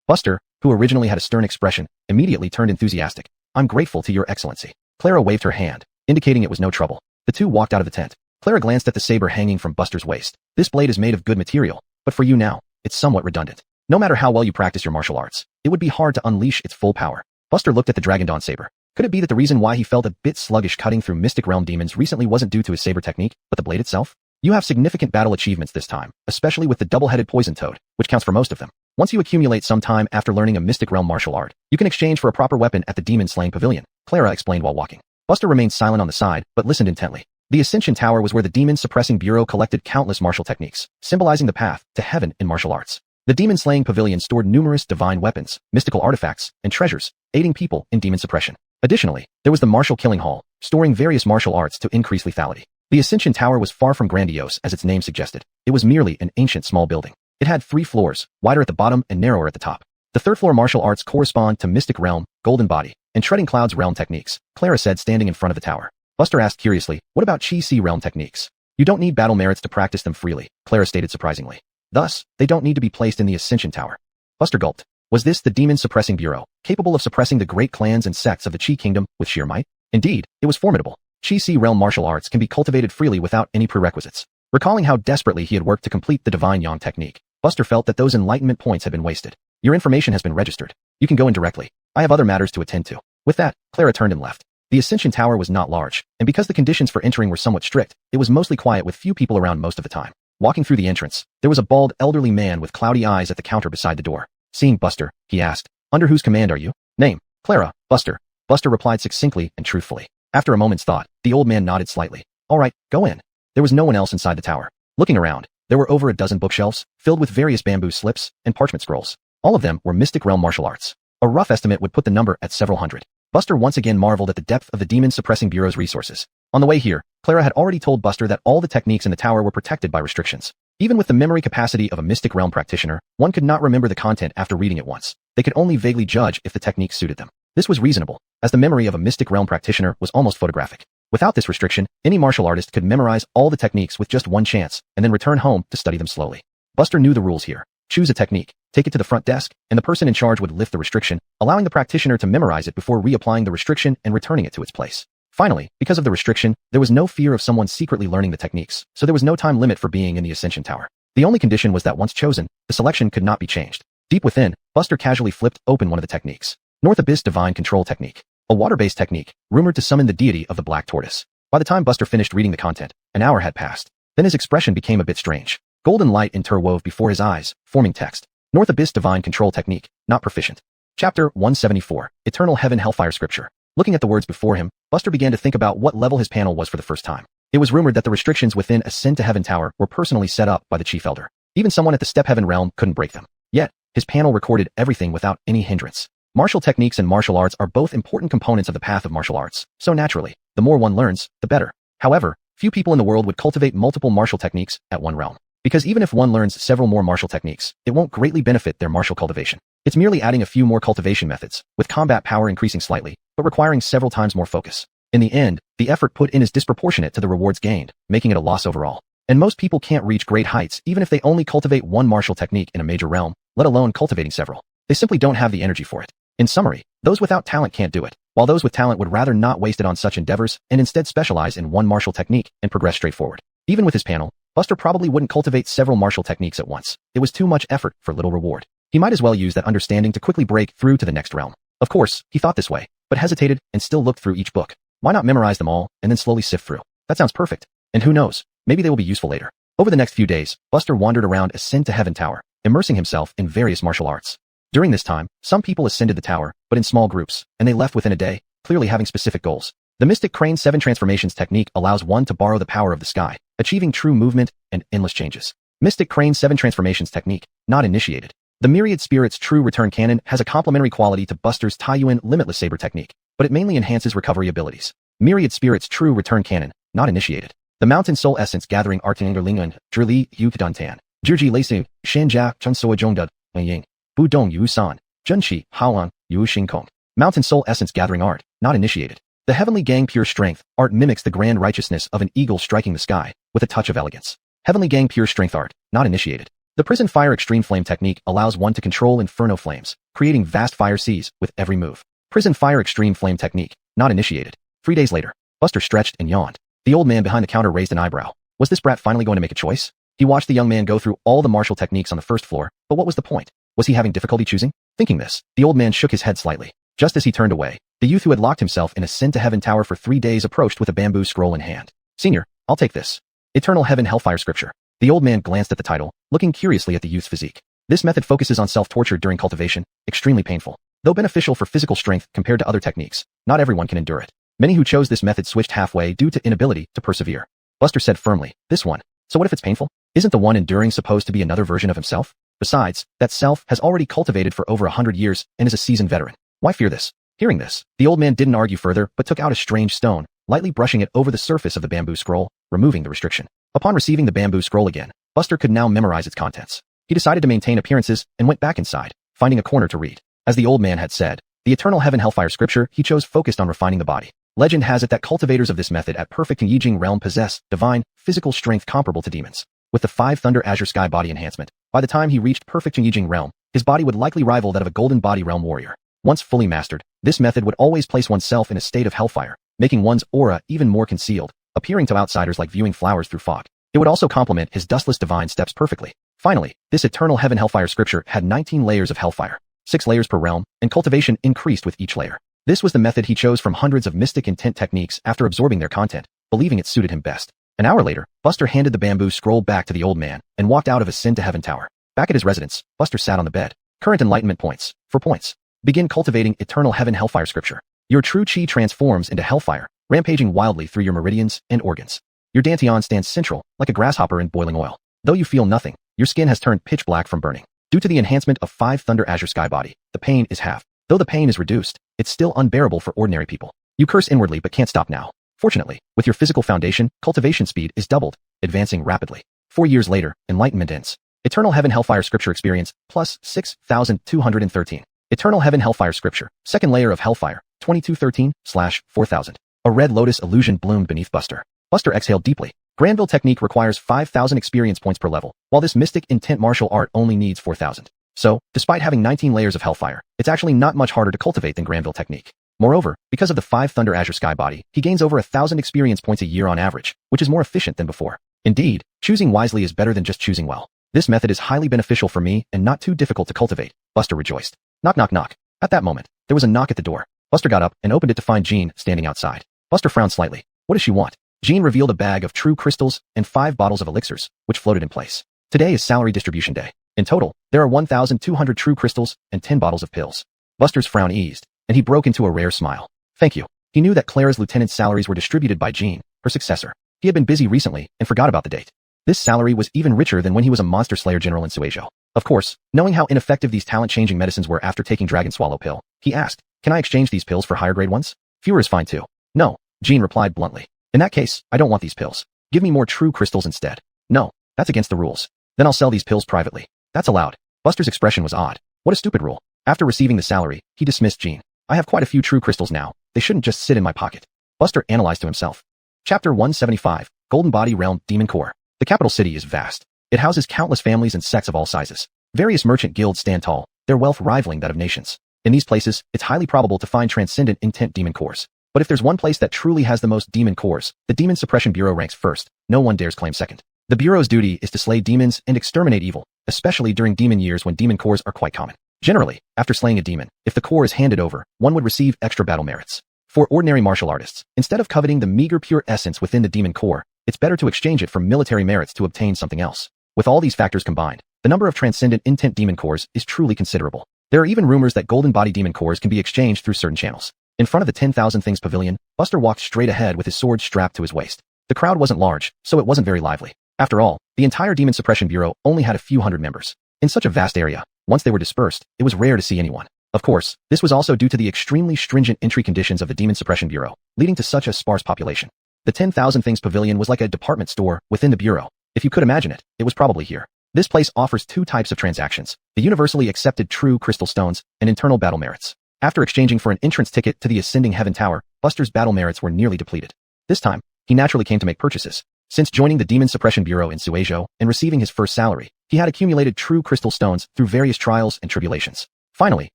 Buster, who originally had a stern expression, immediately turned enthusiastic. I'm grateful to your excellency. Clara waved her hand, indicating it was no trouble. The two walked out of the tent. Clara glanced at the saber hanging from Buster's waist. This blade is made of good material, but for you now, it's somewhat redundant. No matter how well you practice your martial arts, it would be hard to unleash its full power. Buster looked at the Dragon Dawn saber. Could it be that the reason why he felt a bit sluggish cutting through Mystic Realm demons recently wasn't due to his saber technique, but the blade itself? You have significant battle achievements this time, especially with the double-headed poison toad, which counts for most of them. Once you accumulate some time after learning a Mystic Realm martial art, you can exchange for a proper weapon at the Demon Slaying Pavilion, Clara explained while walking. Buster remained silent on the side, but listened intently. The Ascension Tower was where the Demon Suppressing Bureau collected countless martial techniques, symbolizing the path to heaven in martial arts. The Demon Slaying Pavilion stored numerous divine weapons, mystical artifacts, and treasures, aiding people in demon suppression. Additionally, there was the Martial Killing Hall, storing various martial arts to increase lethality. The Ascension Tower was far from grandiose as its name suggested. It was merely an ancient small building. It had 3 floors, wider at the bottom and narrower at the top. The third floor martial arts correspond to Mystic Realm, Golden Body, and Treading Clouds realm techniques, Clara said standing in front of the tower. Buster asked curiously, what about Chi Si realm techniques? You don't need battle merits to practice them freely, Clara stated surprisingly. Thus, they don't need to be placed in the Ascension Tower. Buster gulped. Was this the Demon Suppressing Bureau, capable of suppressing the great clans and sects of the Chi Kingdom with sheer might? Indeed, it was formidable. Chi Si realm martial arts can be cultivated freely without any prerequisites. Recalling how desperately he had worked to complete the Divine Yang technique, Buster felt that those enlightenment points had been wasted. Your information has been registered. You can go in directly. I have other matters to attend to. With that, Clara turned and left. The Ascension Tower was not large, and because the conditions for entering were somewhat strict, it was mostly quiet with few people around most of the time. Walking through the entrance, there was a bald elderly man with cloudy eyes at the counter beside the door. Seeing Buster, he asked, under whose command are you? Name, Clara, Buster. Buster replied succinctly and truthfully. After a moment's thought, the old man nodded slightly. All right, go in. There was no one else inside the tower. Looking around, there were over a dozen bookshelves, filled with various bamboo slips and parchment scrolls. All of them were Mystic Realm martial arts. A rough estimate would put the number at several hundred. Buster once again marveled at the depth of the Demon Suppressing Bureau's resources. On the way here, Clara had already told Buster that all the techniques in the tower were protected by restrictions. Even with the memory capacity of a Mystic Realm practitioner, one could not remember the content after reading it once. They could only vaguely judge if the technique suited them. This was reasonable, as the memory of a Mystic Realm practitioner was almost photographic. Without this restriction, any martial artist could memorize all the techniques with just one chance, and then return home to study them slowly. Buster knew the rules here. Choose a technique, take it to the front desk, and the person in charge would lift the restriction, allowing the practitioner to memorize it before reapplying the restriction and returning it to its place. Finally, because of the restriction, there was no fear of someone secretly learning the techniques, so there was no time limit for being in the Ascension Tower. The only condition was that once chosen, the selection could not be changed. Deep within, Buster casually flipped open one of the techniques. North Abyss Divine Control Technique. A water-based technique, rumored to summon the deity of the Black Tortoise. By the time Buster finished reading the content, an hour had passed. Then his expression became a bit strange. Golden light interwove before his eyes, forming text. North Abyss Divine Control Technique, not proficient. Chapter 174, Eternal Heaven Hellfire Scripture. Looking at the words before him, Buster began to think about what level his panel was for the first time. It was rumored that the restrictions within Ascend to Heaven Tower were personally set up by the Chief Elder. Even someone at the Step Heaven realm couldn't break them. Yet, his panel recorded everything without any hindrance. Martial techniques and martial arts are both important components of the path of martial arts, so naturally, the more one learns, the better. However, few people in the world would cultivate multiple martial techniques at one realm. Because even if one learns several more martial techniques, it won't greatly benefit their martial cultivation. It's merely adding a few more cultivation methods, with combat power increasing slightly, but requiring several times more focus. In the end, the effort put in is disproportionate to the rewards gained, making it a loss overall. And most people can't reach great heights even if they only cultivate one martial technique in a major realm, let alone cultivating several. They simply don't have the energy for it. In summary, those without talent can't do it, while those with talent would rather not waste it on such endeavors and instead specialize in one martial technique and progress straight forward. Even with his panel, Buster probably wouldn't cultivate several martial techniques at once. It was too much effort for little reward. He might as well use that understanding to quickly break through to the next realm. Of course, he thought this way, but hesitated and still looked through each book. Why not memorize them all and then slowly sift through? That sounds perfect. And who knows, maybe they will be useful later. Over the next few days, Buster wandered around Ascend to Heaven Tower, immersing himself in various martial arts. During this time, some people ascended the tower, but in small groups, and they left within a day, clearly having specific goals. The Mystic Crane 7 Transformations technique allows one to borrow the power of the sky, achieving true movement and endless changes. Mystic Crane 7 Transformations technique, not initiated. The Myriad Spirit's True Return Cannon has a complementary quality to Buster's Taiyuan Limitless Saber technique, but it mainly enhances recovery abilities. Myriad Spirit's True Return Cannon, not initiated. The Mountain Soul Essence Gathering Arctangerlingun, Zhili Yukadantan, Zhiji Leising, Shanjia Chunsoa Zhongda, Ying. Bu Dong Yu San. Junqi, Haoang, Yu Xingkong. Mountain Soul Essence Gathering Art, not initiated. The Heavenly Gang Pure Strength art mimics the grand righteousness of an eagle striking the sky, with a touch of elegance. Heavenly Gang Pure Strength art, not initiated. The Prison Fire Extreme Flame technique allows one to control inferno flames, creating vast fire seas with every move. Prison Fire Extreme Flame technique, not initiated. 3 days later, Buster stretched and yawned. The old man behind the counter raised an eyebrow. Was this brat finally going to make a choice? He watched the young man go through all the martial techniques on the first floor, but what was the point? Was he having difficulty choosing? Thinking this, the old man shook his head slightly. Just as he turned away, the youth who had locked himself in a Sin to Heaven tower for 3 days approached with a bamboo scroll in hand. Senior, I'll take this. Eternal Heaven Hellfire Scripture. The old man glanced at the title, looking curiously at the youth's physique. This method focuses on self-torture during cultivation, extremely painful. Though beneficial for physical strength compared to other techniques, not everyone can endure it. Many who chose this method switched halfway due to inability to persevere. Buster said firmly, this one. So what if it's painful? Isn't the one enduring supposed to be another version of himself? Besides, that self has already cultivated for over 100 years and is a seasoned veteran. Why fear this? Hearing this, the old man didn't argue further but took out a strange stone, lightly brushing it over the surface of the bamboo scroll, removing the restriction. Upon receiving the bamboo scroll again, Buster could now memorize its contents. He decided to maintain appearances and went back inside, finding a corner to read. As the old man had said, the Eternal Heaven Hellfire Scripture he chose focused on refining the body. Legend has it that cultivators of this method at perfect Yijing realm possess divine, physical strength comparable to demons. With the 5 Thunder Azure Sky body enhancement, by the time he reached perfect Yijing realm, his body would likely rival that of a Golden Body realm warrior. Once fully mastered, this method would always place oneself in a state of hellfire, making one's aura even more concealed, appearing to outsiders like viewing flowers through fog. It would also complement his dustless divine steps perfectly. Finally, this Eternal Heaven Hellfire Scripture had 19 layers of hellfire, 6 layers per realm, and cultivation increased with each layer. This was the method he chose from hundreds of mystic intent techniques after absorbing their content, believing it suited him best. An hour later, Buster handed the bamboo scroll back to the old man and walked out of his Sin to Heaven tower. Back at his residence, Buster sat on the bed. Current enlightenment points. For points. Begin cultivating Eternal Heaven Hellfire Scripture. Your true chi transforms into hellfire, rampaging wildly through your meridians and organs. Your dantian stands central, like a grasshopper in boiling oil. Though you feel nothing, your skin has turned pitch black from burning. Due to the enhancement of 5 Thunder Azure Sky body, the pain is halved. Though the pain is reduced, it's still unbearable for ordinary people. You curse inwardly but can't stop now. Fortunately, with your physical foundation, cultivation speed is doubled, advancing rapidly. 4 years later, enlightenment ends. Eternal Heaven Hellfire Scripture experience, plus 6,213. Eternal Heaven Hellfire Scripture, second layer of Hellfire, 2213/4000. A red lotus illusion bloomed beneath Buster. Buster exhaled deeply. Granville technique requires 5,000 experience points per level, while this mystic intent martial art only needs 4,000. So, despite having 19 layers of Hellfire, it's actually not much harder to cultivate than Granville technique. Moreover, because of the 5 Thunder Azure Sky body, he gains over 1,000 experience points a year on average, which is more efficient than before. Indeed, choosing wisely is better than just choosing well. This method is highly beneficial for me and not too difficult to cultivate. Buster rejoiced. Knock knock knock. At that moment, there was a knock at the door. Buster got up and opened it to find Jean standing outside. Buster frowned slightly. What does she want? Jean revealed a bag of true crystals and 5 bottles of elixirs, which floated in place. Today is salary distribution day. In total, there are 1,200 true crystals and 10 bottles of pills. Buster's frown eased, and he broke into a rare smile. Thank you. He knew that Clara's lieutenant's salaries were distributed by Jean, her successor. He had been busy recently and forgot about the date. This salary was even richer than when he was a monster slayer general in Suejo. Of course, knowing how ineffective these talent-changing medicines were after taking Dragon Swallow pill, he asked, can I exchange these pills for higher grade ones? Fewer is fine too. No, Jean replied bluntly. In that case, I don't want these pills. Give me more true crystals instead. No, that's against the rules. Then I'll sell these pills privately. That's allowed. Buster's expression was odd. What a stupid rule. After receiving the salary, he dismissed Jean. I have quite a few true crystals now. They shouldn't just sit in my pocket. Buster analyzed to himself. Chapter 175, Golden Body Realm Demon Core. The capital city is vast. It houses countless families and sects of all sizes. Various merchant guilds stand tall, their wealth rivaling that of nations. In these places, it's highly probable to find transcendent intent demon cores. But if there's one place that truly has the most demon cores, the Demon Suppression Bureau ranks first. No one dares claim second. The Bureau's duty is to slay demons and exterminate evil, especially during demon years when demon cores are quite common. Generally, after slaying a demon, if the core is handed over, one would receive extra battle merits. For ordinary martial artists, instead of coveting the meager pure essence within the demon core, it's better to exchange it for military merits to obtain something else. With all these factors combined, the number of transcendent intent demon cores is truly considerable. There are even rumors that golden body demon cores can be exchanged through certain channels. In front of the 10,000 Things Pavilion, Buster walked straight ahead with his sword strapped to his waist. The crowd wasn't large, so it wasn't very lively. After all, the entire Demon Suppression Bureau only had a few hundred members. In such a vast area, once they were dispersed, it was rare to see anyone. Of course, this was also due to the extremely stringent entry conditions of the Demon Suppression Bureau, leading to such a sparse population. The 10,000 Things Pavilion was like a department store within the Bureau. If you could imagine it, it was probably here. This place offers two types of transactions, the universally accepted true crystal stones and internal battle merits. After exchanging for an entrance ticket to the Ascending Heaven Tower, Buster's battle merits were nearly depleted. This time, he naturally came to make purchases. Since joining the Demon Suppression Bureau in Suizhou and receiving his first salary, he had accumulated true crystal stones through various trials and tribulations. Finally,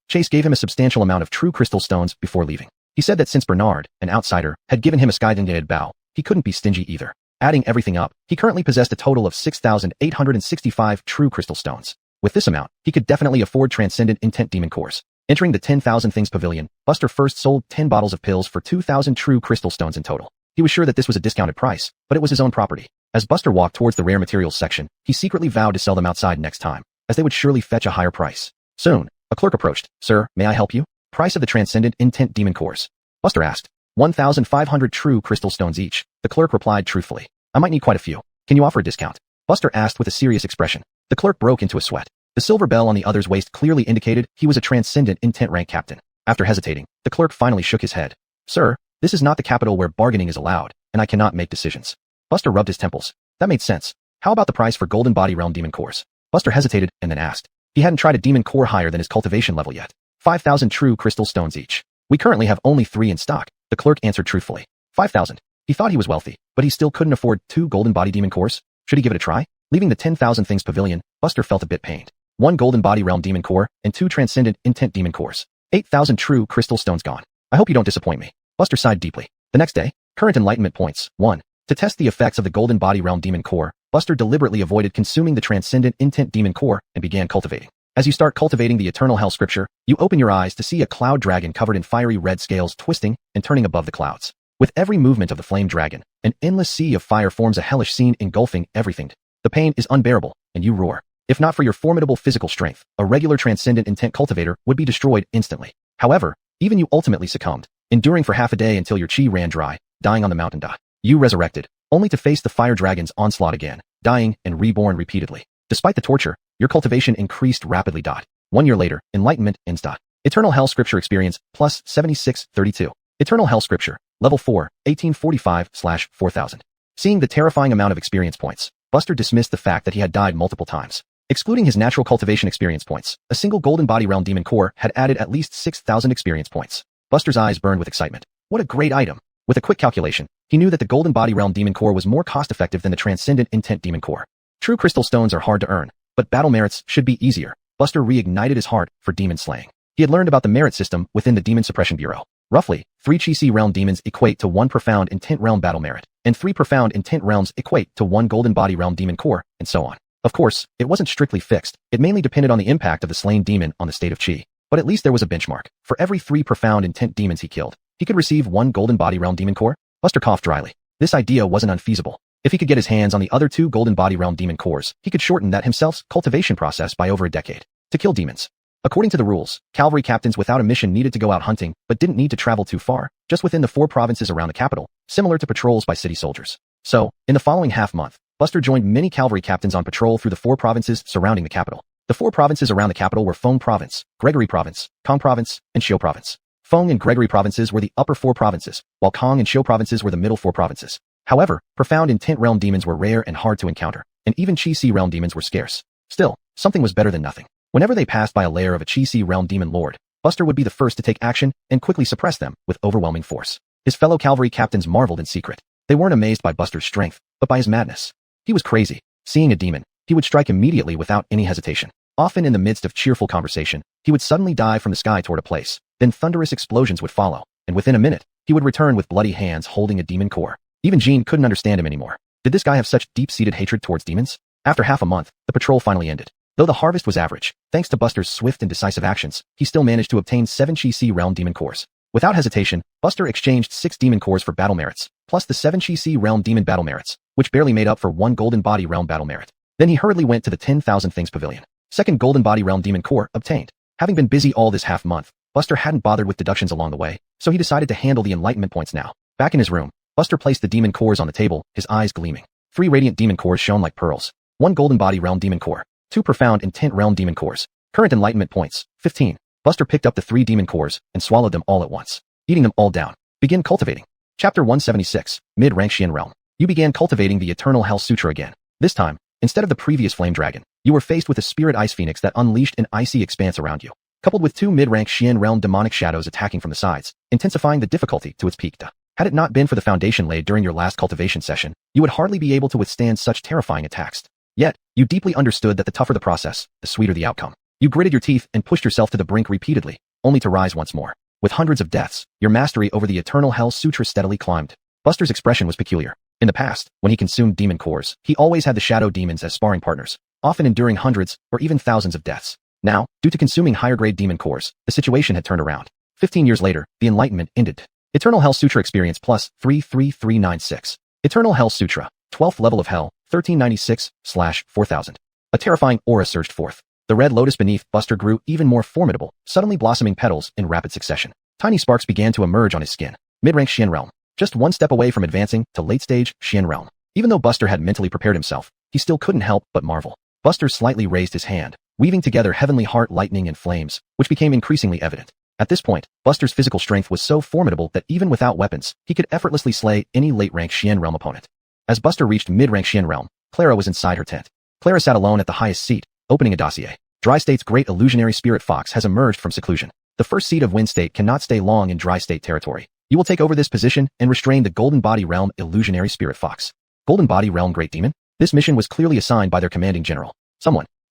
Chase gave him a substantial amount of true crystal stones before leaving. He said that since Bernard, an outsider, had given him a Skydengated bow, he couldn't be stingy either. Adding everything up, he currently possessed a total of 6,865 true crystal stones. With this amount, he could definitely afford Transcendent Intent Demon Cores. Entering the 10,000 Things Pavilion, Buster first sold 10 bottles of pills for 2,000 true crystal stones in total. He was sure that this was a discounted price, but it was his own property. As Buster walked towards the rare materials section, he secretly vowed to sell them outside next time, as they would surely fetch a higher price. Soon, a clerk approached. "Sir, may I help you?" "Price of the Transcendent Intent Demon Cores?" Buster asked. 1,500 true crystal stones each. The clerk replied truthfully. "I might need quite a few. Can you offer a discount?" Buster asked with a serious expression. The clerk broke into a sweat. The silver bell on the other's waist clearly indicated he was a Transcendent Intent rank captain. After hesitating, the clerk finally shook his head. "Sir, this is not the capital where bargaining is allowed, and I cannot make decisions." Buster rubbed his temples. That made sense. How about the price for Golden Body Realm Demon Cores? Buster hesitated and then asked. He hadn't tried a demon core higher than his cultivation level yet. 5,000 true crystal stones each. "We currently have only 3 in stock," the clerk answered truthfully. 5,000. He thought he was wealthy, but he still couldn't afford 2 Golden Body Demon Cores. Should he give it a try? Leaving the 10,000 Things Pavilion, Buster felt a bit pained. 1 Golden Body Realm Demon Core and 2 Transcendent Intent Demon Cores. 8,000 true crystal stones gone. I hope you don't disappoint me. Buster sighed deeply. The next day, current enlightenment points. 1. To test the effects of the Golden Body Realm Demon Core, Buster deliberately avoided consuming the Transcendent Intent Demon Core and began cultivating. As you start cultivating the Eternal Hell Scripture, you open your eyes to see a cloud dragon covered in fiery red scales twisting and turning above the clouds. With every movement of the flame dragon, an endless sea of fire forms a hellish scene engulfing everything. The pain is unbearable, and you roar. If not for your formidable physical strength, a regular Transcendent Intent cultivator would be destroyed instantly. However, even you ultimately succumbed, enduring for half a day until your chi ran dry, dying on the mountain. You resurrected, only to face the fire dragon's onslaught again, dying and reborn repeatedly. Despite the torture, your cultivation increased rapidly. 1 year later, enlightenment ends. Eternal Hell Scripture experience plus 7632. Eternal Hell Scripture, level 4, 1845/4000. Seeing the terrifying amount of experience points, Buster dismissed the fact that he had died multiple times. Excluding his natural cultivation experience points, a single Golden Body Realm Demon Core had added at least 6,000 experience points. Buster's eyes burned with excitement. What a great item! With a quick calculation, he knew that the Golden Body Realm Demon Core was more cost-effective than the Transcendent Intent Demon Core. True crystal stones are hard to earn, but battle merits should be easier. Buster reignited his heart for demon slaying. He had learned about the merit system within the Demon Suppression Bureau. Roughly, 3 Chi-Si realm demons equate to 1 Profound Intent realm battle merit, and 3 Profound Intent realms equate to 1 Golden Body Realm Demon Core, and so on. Of course, it wasn't strictly fixed. It mainly depended on the impact of the slain demon on the state of Chi. But at least there was a benchmark. For every 3 Profound Intent demons he killed, he could receive 1 Golden Body Realm Demon Core. Buster coughed dryly. This idea wasn't unfeasible. If he could get his hands on the other 2 Golden Body Realm Demon Cores, he could shorten that himself's cultivation process by over a decade. To kill demons. According to the rules, cavalry captains without a mission needed to go out hunting, but didn't need to travel too far, just within the 4 provinces around the capital, similar to patrols by city soldiers. So, in the following half-month, Buster joined many cavalry captains on patrol through the 4 provinces surrounding the capital. The 4 provinces around the capital were Feng Province, Gregory Province, Kong Province, and Xiu Province. Feng and Gregory provinces were the upper 4 provinces, while Kong and Xiu provinces were the middle 4 provinces. However, Profound Intent realm demons were rare and hard to encounter, and even Chi-Si realm demons were scarce. Still, something was better than nothing. Whenever they passed by a lair of a Chi-Si realm demon lord, Buster would be the first to take action and quickly suppress them with overwhelming force. His fellow cavalry captains marveled in secret. They weren't amazed by Buster's strength, but by his madness. He was crazy. Seeing a demon, he would strike immediately without any hesitation. Often in the midst of cheerful conversation, he would suddenly dive from the sky toward a place. Then thunderous explosions would follow, and within a minute, he would return with bloody hands holding a demon core. Even Jean couldn't understand him anymore. Did this guy have such deep-seated hatred towards demons? After half a month, the patrol finally ended. Though the harvest was average, thanks to Buster's swift and decisive actions, he still managed to obtain 7 Chi-Si realm demon cores. Without hesitation, Buster exchanged 6 demon cores for battle merits, plus the 7 Chi-Si realm demon battle merits, which barely made up for 1 Golden Body realm battle merit. Then he hurriedly went to the 10,000 Things Pavilion. 2nd Golden Body realm demon core obtained. Having been busy all this half-month, Buster hadn't bothered with deductions along the way, so he decided to handle the enlightenment points now. Back in his room, Buster placed the demon cores on the table, his eyes gleaming. 3 radiant demon cores shone like pearls. 1 Golden Body realm demon core. 2 Profound Intent realm demon cores. Current enlightenment points, 15. Buster picked up the 3 demon cores and swallowed them all at once, eating them all down. Begin cultivating. Chapter 176, Mid-Rank Xian Realm. You began cultivating the Eternal Hell Sutra again. This time, instead of the previous flame dragon, You were faced with a spirit ice phoenix that unleashed an icy expanse around you, coupled with two mid-rank Xian realm demonic shadows attacking from the sides, intensifying the difficulty to its peak. Had it not been for the foundation laid during your last cultivation session, you would hardly be able to withstand such terrifying attacks. Yet, you deeply understood that the tougher the process, the sweeter the outcome. You gritted your teeth and pushed yourself to the brink repeatedly, only to rise once more. With hundreds of deaths, your mastery over the Eternal Hell Sutra steadily climbed. Buster's expression was peculiar. In the past, when he consumed demon cores, he always had the shadow demons as sparring partners, often enduring hundreds or even thousands of deaths. Now, due to consuming higher-grade demon cores, the situation had turned around. 15 years later, the enlightenment ended. Eternal Hell Sutra Experience Plus 33396. Eternal Hell Sutra, 12th level of Hell, 1396/4000. A terrifying aura surged forth. The red lotus beneath Buster grew even more formidable, suddenly blossoming petals in rapid succession. Tiny sparks began to emerge on his skin. Mid-rank Xian realm, just one step away from advancing to late-stage Xian realm. Even though Buster had mentally prepared himself, he still couldn't help but marvel. Buster slightly raised his hand, weaving together heavenly heart lightning and flames, which became increasingly evident. At this point, Buster's physical strength was so formidable that even without weapons, he could effortlessly slay any late-rank Xian realm opponent. As Buster reached mid-rank Xian realm, Clara was inside her tent. Clara sat alone at the highest seat, opening a dossier. Dry State's great illusionary spirit fox has emerged from seclusion. The first seat of Wind State cannot stay long in Dry State territory. You will take over this position and restrain the Golden Body Realm illusionary spirit fox. Golden Body Realm Great Demon? This mission was clearly assigned by their commanding general.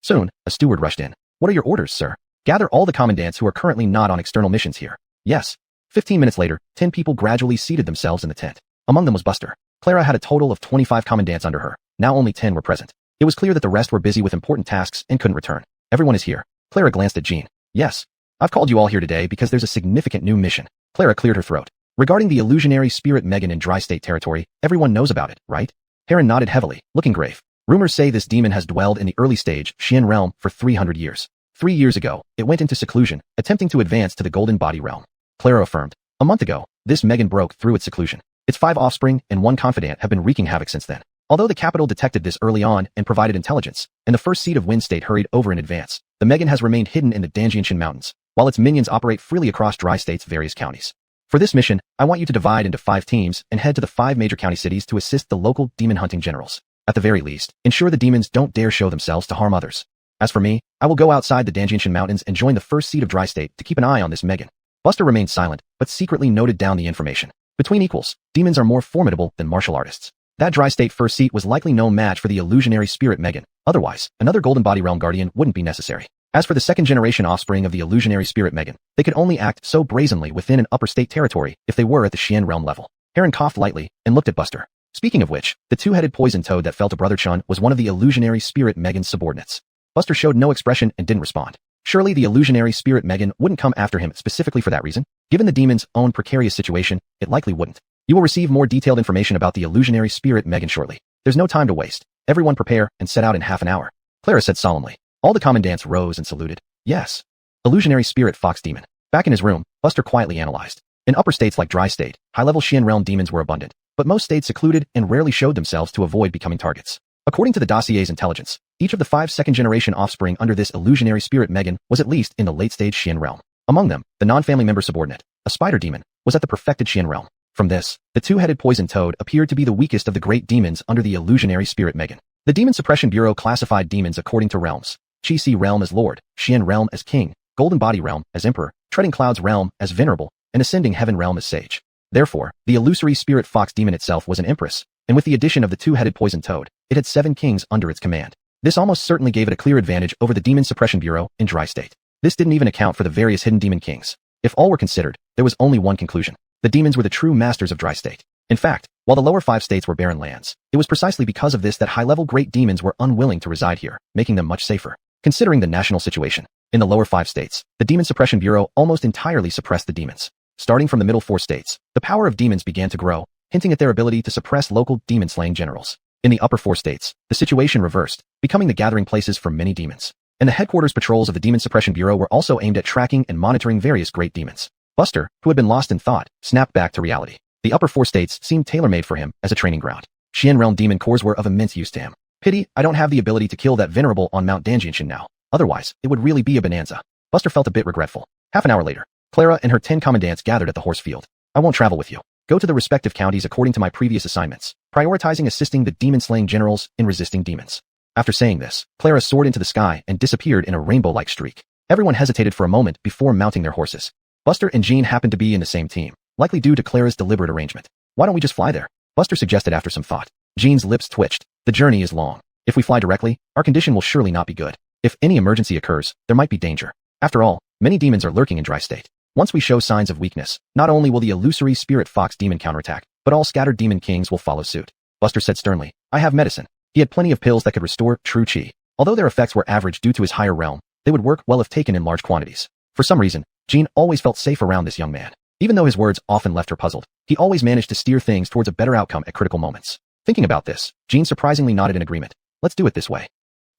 Soon, a steward rushed in. What are your orders, sir? Gather all the commandants who are currently not on external missions here. Yes. 15 minutes later, 10 people gradually seated themselves in the tent. Among them was Buster. Clara had a total of 25 commandants under her. Now only 10 were present. It was clear that the rest were busy with important tasks and couldn't return. Everyone is here. Clara glanced at Jean. Yes. I've called you all here today because there's a significant new mission. Clara cleared her throat. Regarding the illusionary spirit Megan in Dry State territory, everyone knows about it, right? Heron nodded heavily, looking grave. Rumors say this demon has dwelled in the early stage Xian realm for 300 years. 3 years ago, it went into seclusion, attempting to advance to the Golden Body realm. Clara affirmed. A month ago, this Megan broke through its seclusion. Its 5 offspring and 1 confidant have been wreaking havoc since then. Although the capital detected this early on and provided intelligence, and the first seat of Wind State hurried over in advance, the Megan has remained hidden in the Danjianshan Mountains, while its minions operate freely across Dry State's various counties. For this mission, I want you to divide into 5 teams and head to the 5 major county cities to assist the local demon hunting generals. At the very least, ensure the demons don't dare show themselves to harm others. As for me, I will go outside the Danjianshan Mountains and join the first seat of Dry State to keep an eye on this Megan. Buster remained silent, but secretly noted down the information. Between equals, demons are more formidable than martial artists. That Dry State first seat was likely no match for the illusionary spirit Megan. Otherwise, another Golden Body Realm Guardian wouldn't be necessary. As for the second-generation offspring of the illusionary spirit Megan, they could only act so brazenly within an upper state territory if they were at the Xian realm level. Heron coughed lightly and looked at Buster. Speaking of which, the 2-headed poison toad that fell to Brother Chun was one of the illusionary spirit Megan's subordinates. Buster showed no expression and didn't respond. Surely the illusionary spirit Megan wouldn't come after him specifically for that reason. Given the demon's own precarious situation, it likely wouldn't. You will receive more detailed information about the illusionary spirit Megan shortly. There's no time to waste. Everyone prepare and set out in half an hour. Clara said solemnly. All the commandants rose and saluted. Yes. Illusionary spirit fox demon. Back in his room, Buster quietly analyzed. In upper states like Dry State, high-level Xian realm demons were abundant, but most stayed secluded and rarely showed themselves to avoid becoming targets. According to the dossier's intelligence, each of the 5 second-generation offspring under this illusionary spirit Megan was at least in the late-stage Xian realm. Among them, the non-family member subordinate, a spider demon, was at the perfected Xian realm. From this, the 2-headed poison toad appeared to be the weakest of the great demons under the illusionary spirit Megan. The Demon Suppression Bureau classified demons according to realms. Chi-Si realm as Lord, Xian realm as King, Golden Body realm as Emperor, Treading Clouds realm as Venerable, and Ascending Heaven realm as Sage. Therefore, the illusory spirit fox demon itself was an empress, and with the addition of the 2-headed poison toad, it had 7 kings under its command. This almost certainly gave it a clear advantage over the Demon Suppression Bureau in Dry State. This didn't even account for the various hidden demon kings. If all were considered, there was only one conclusion. The demons were the true masters of Dry State. In fact, while the lower 5 states were barren lands, it was precisely because of this that high-level great demons were unwilling to reside here, making them much safer. Considering the national situation, in the lower 5 states, the Demon Suppression Bureau almost entirely suppressed the demons. Starting from the middle 4 states, the power of demons began to grow, hinting at their ability to suppress local demon-slaying generals. In the upper 4 states, the situation reversed, becoming the gathering places for many demons. And the headquarters patrols of the Demon Suppression Bureau were also aimed at tracking and monitoring various great demons. Buster, who had been lost in thought, snapped back to reality. The upper 4 states seemed tailor-made for him as a training ground. Xian realm demon cores were of immense use to him. Pity, I don't have the ability to kill that Venerable on Mount Danjianshan now. Otherwise, it would really be a bonanza. Buster felt a bit regretful. Half an hour later, Clara and her 10 commandants gathered at the horse field. I won't travel with you. Go to the respective counties according to my previous assignments, prioritizing assisting the demon-slaying generals in resisting demons. After saying this, Clara soared into the sky and disappeared in a rainbow-like streak. Everyone hesitated for a moment before mounting their horses. Buster and Jean happened to be in the same team, likely due to Clara's deliberate arrangement. Why don't we just fly there? Buster suggested after some thought. Jean's lips twitched. The journey is long. If we fly directly, our condition will surely not be good. If any emergency occurs, there might be danger. After all, many demons are lurking in dry state. Once we show signs of weakness, not only will the illusory spirit fox demon counterattack, but all scattered demon kings will follow suit. Buster said sternly, I have medicine. He had plenty of pills that could restore true chi. Although their effects were average due to his higher realm, they would work well if taken in large quantities. For some reason, Jean always felt safe around this young man. Even though his words often left her puzzled, he always managed to steer things towards a better outcome at critical moments. Thinking about this, Jean surprisingly nodded in agreement. Let's do it this way.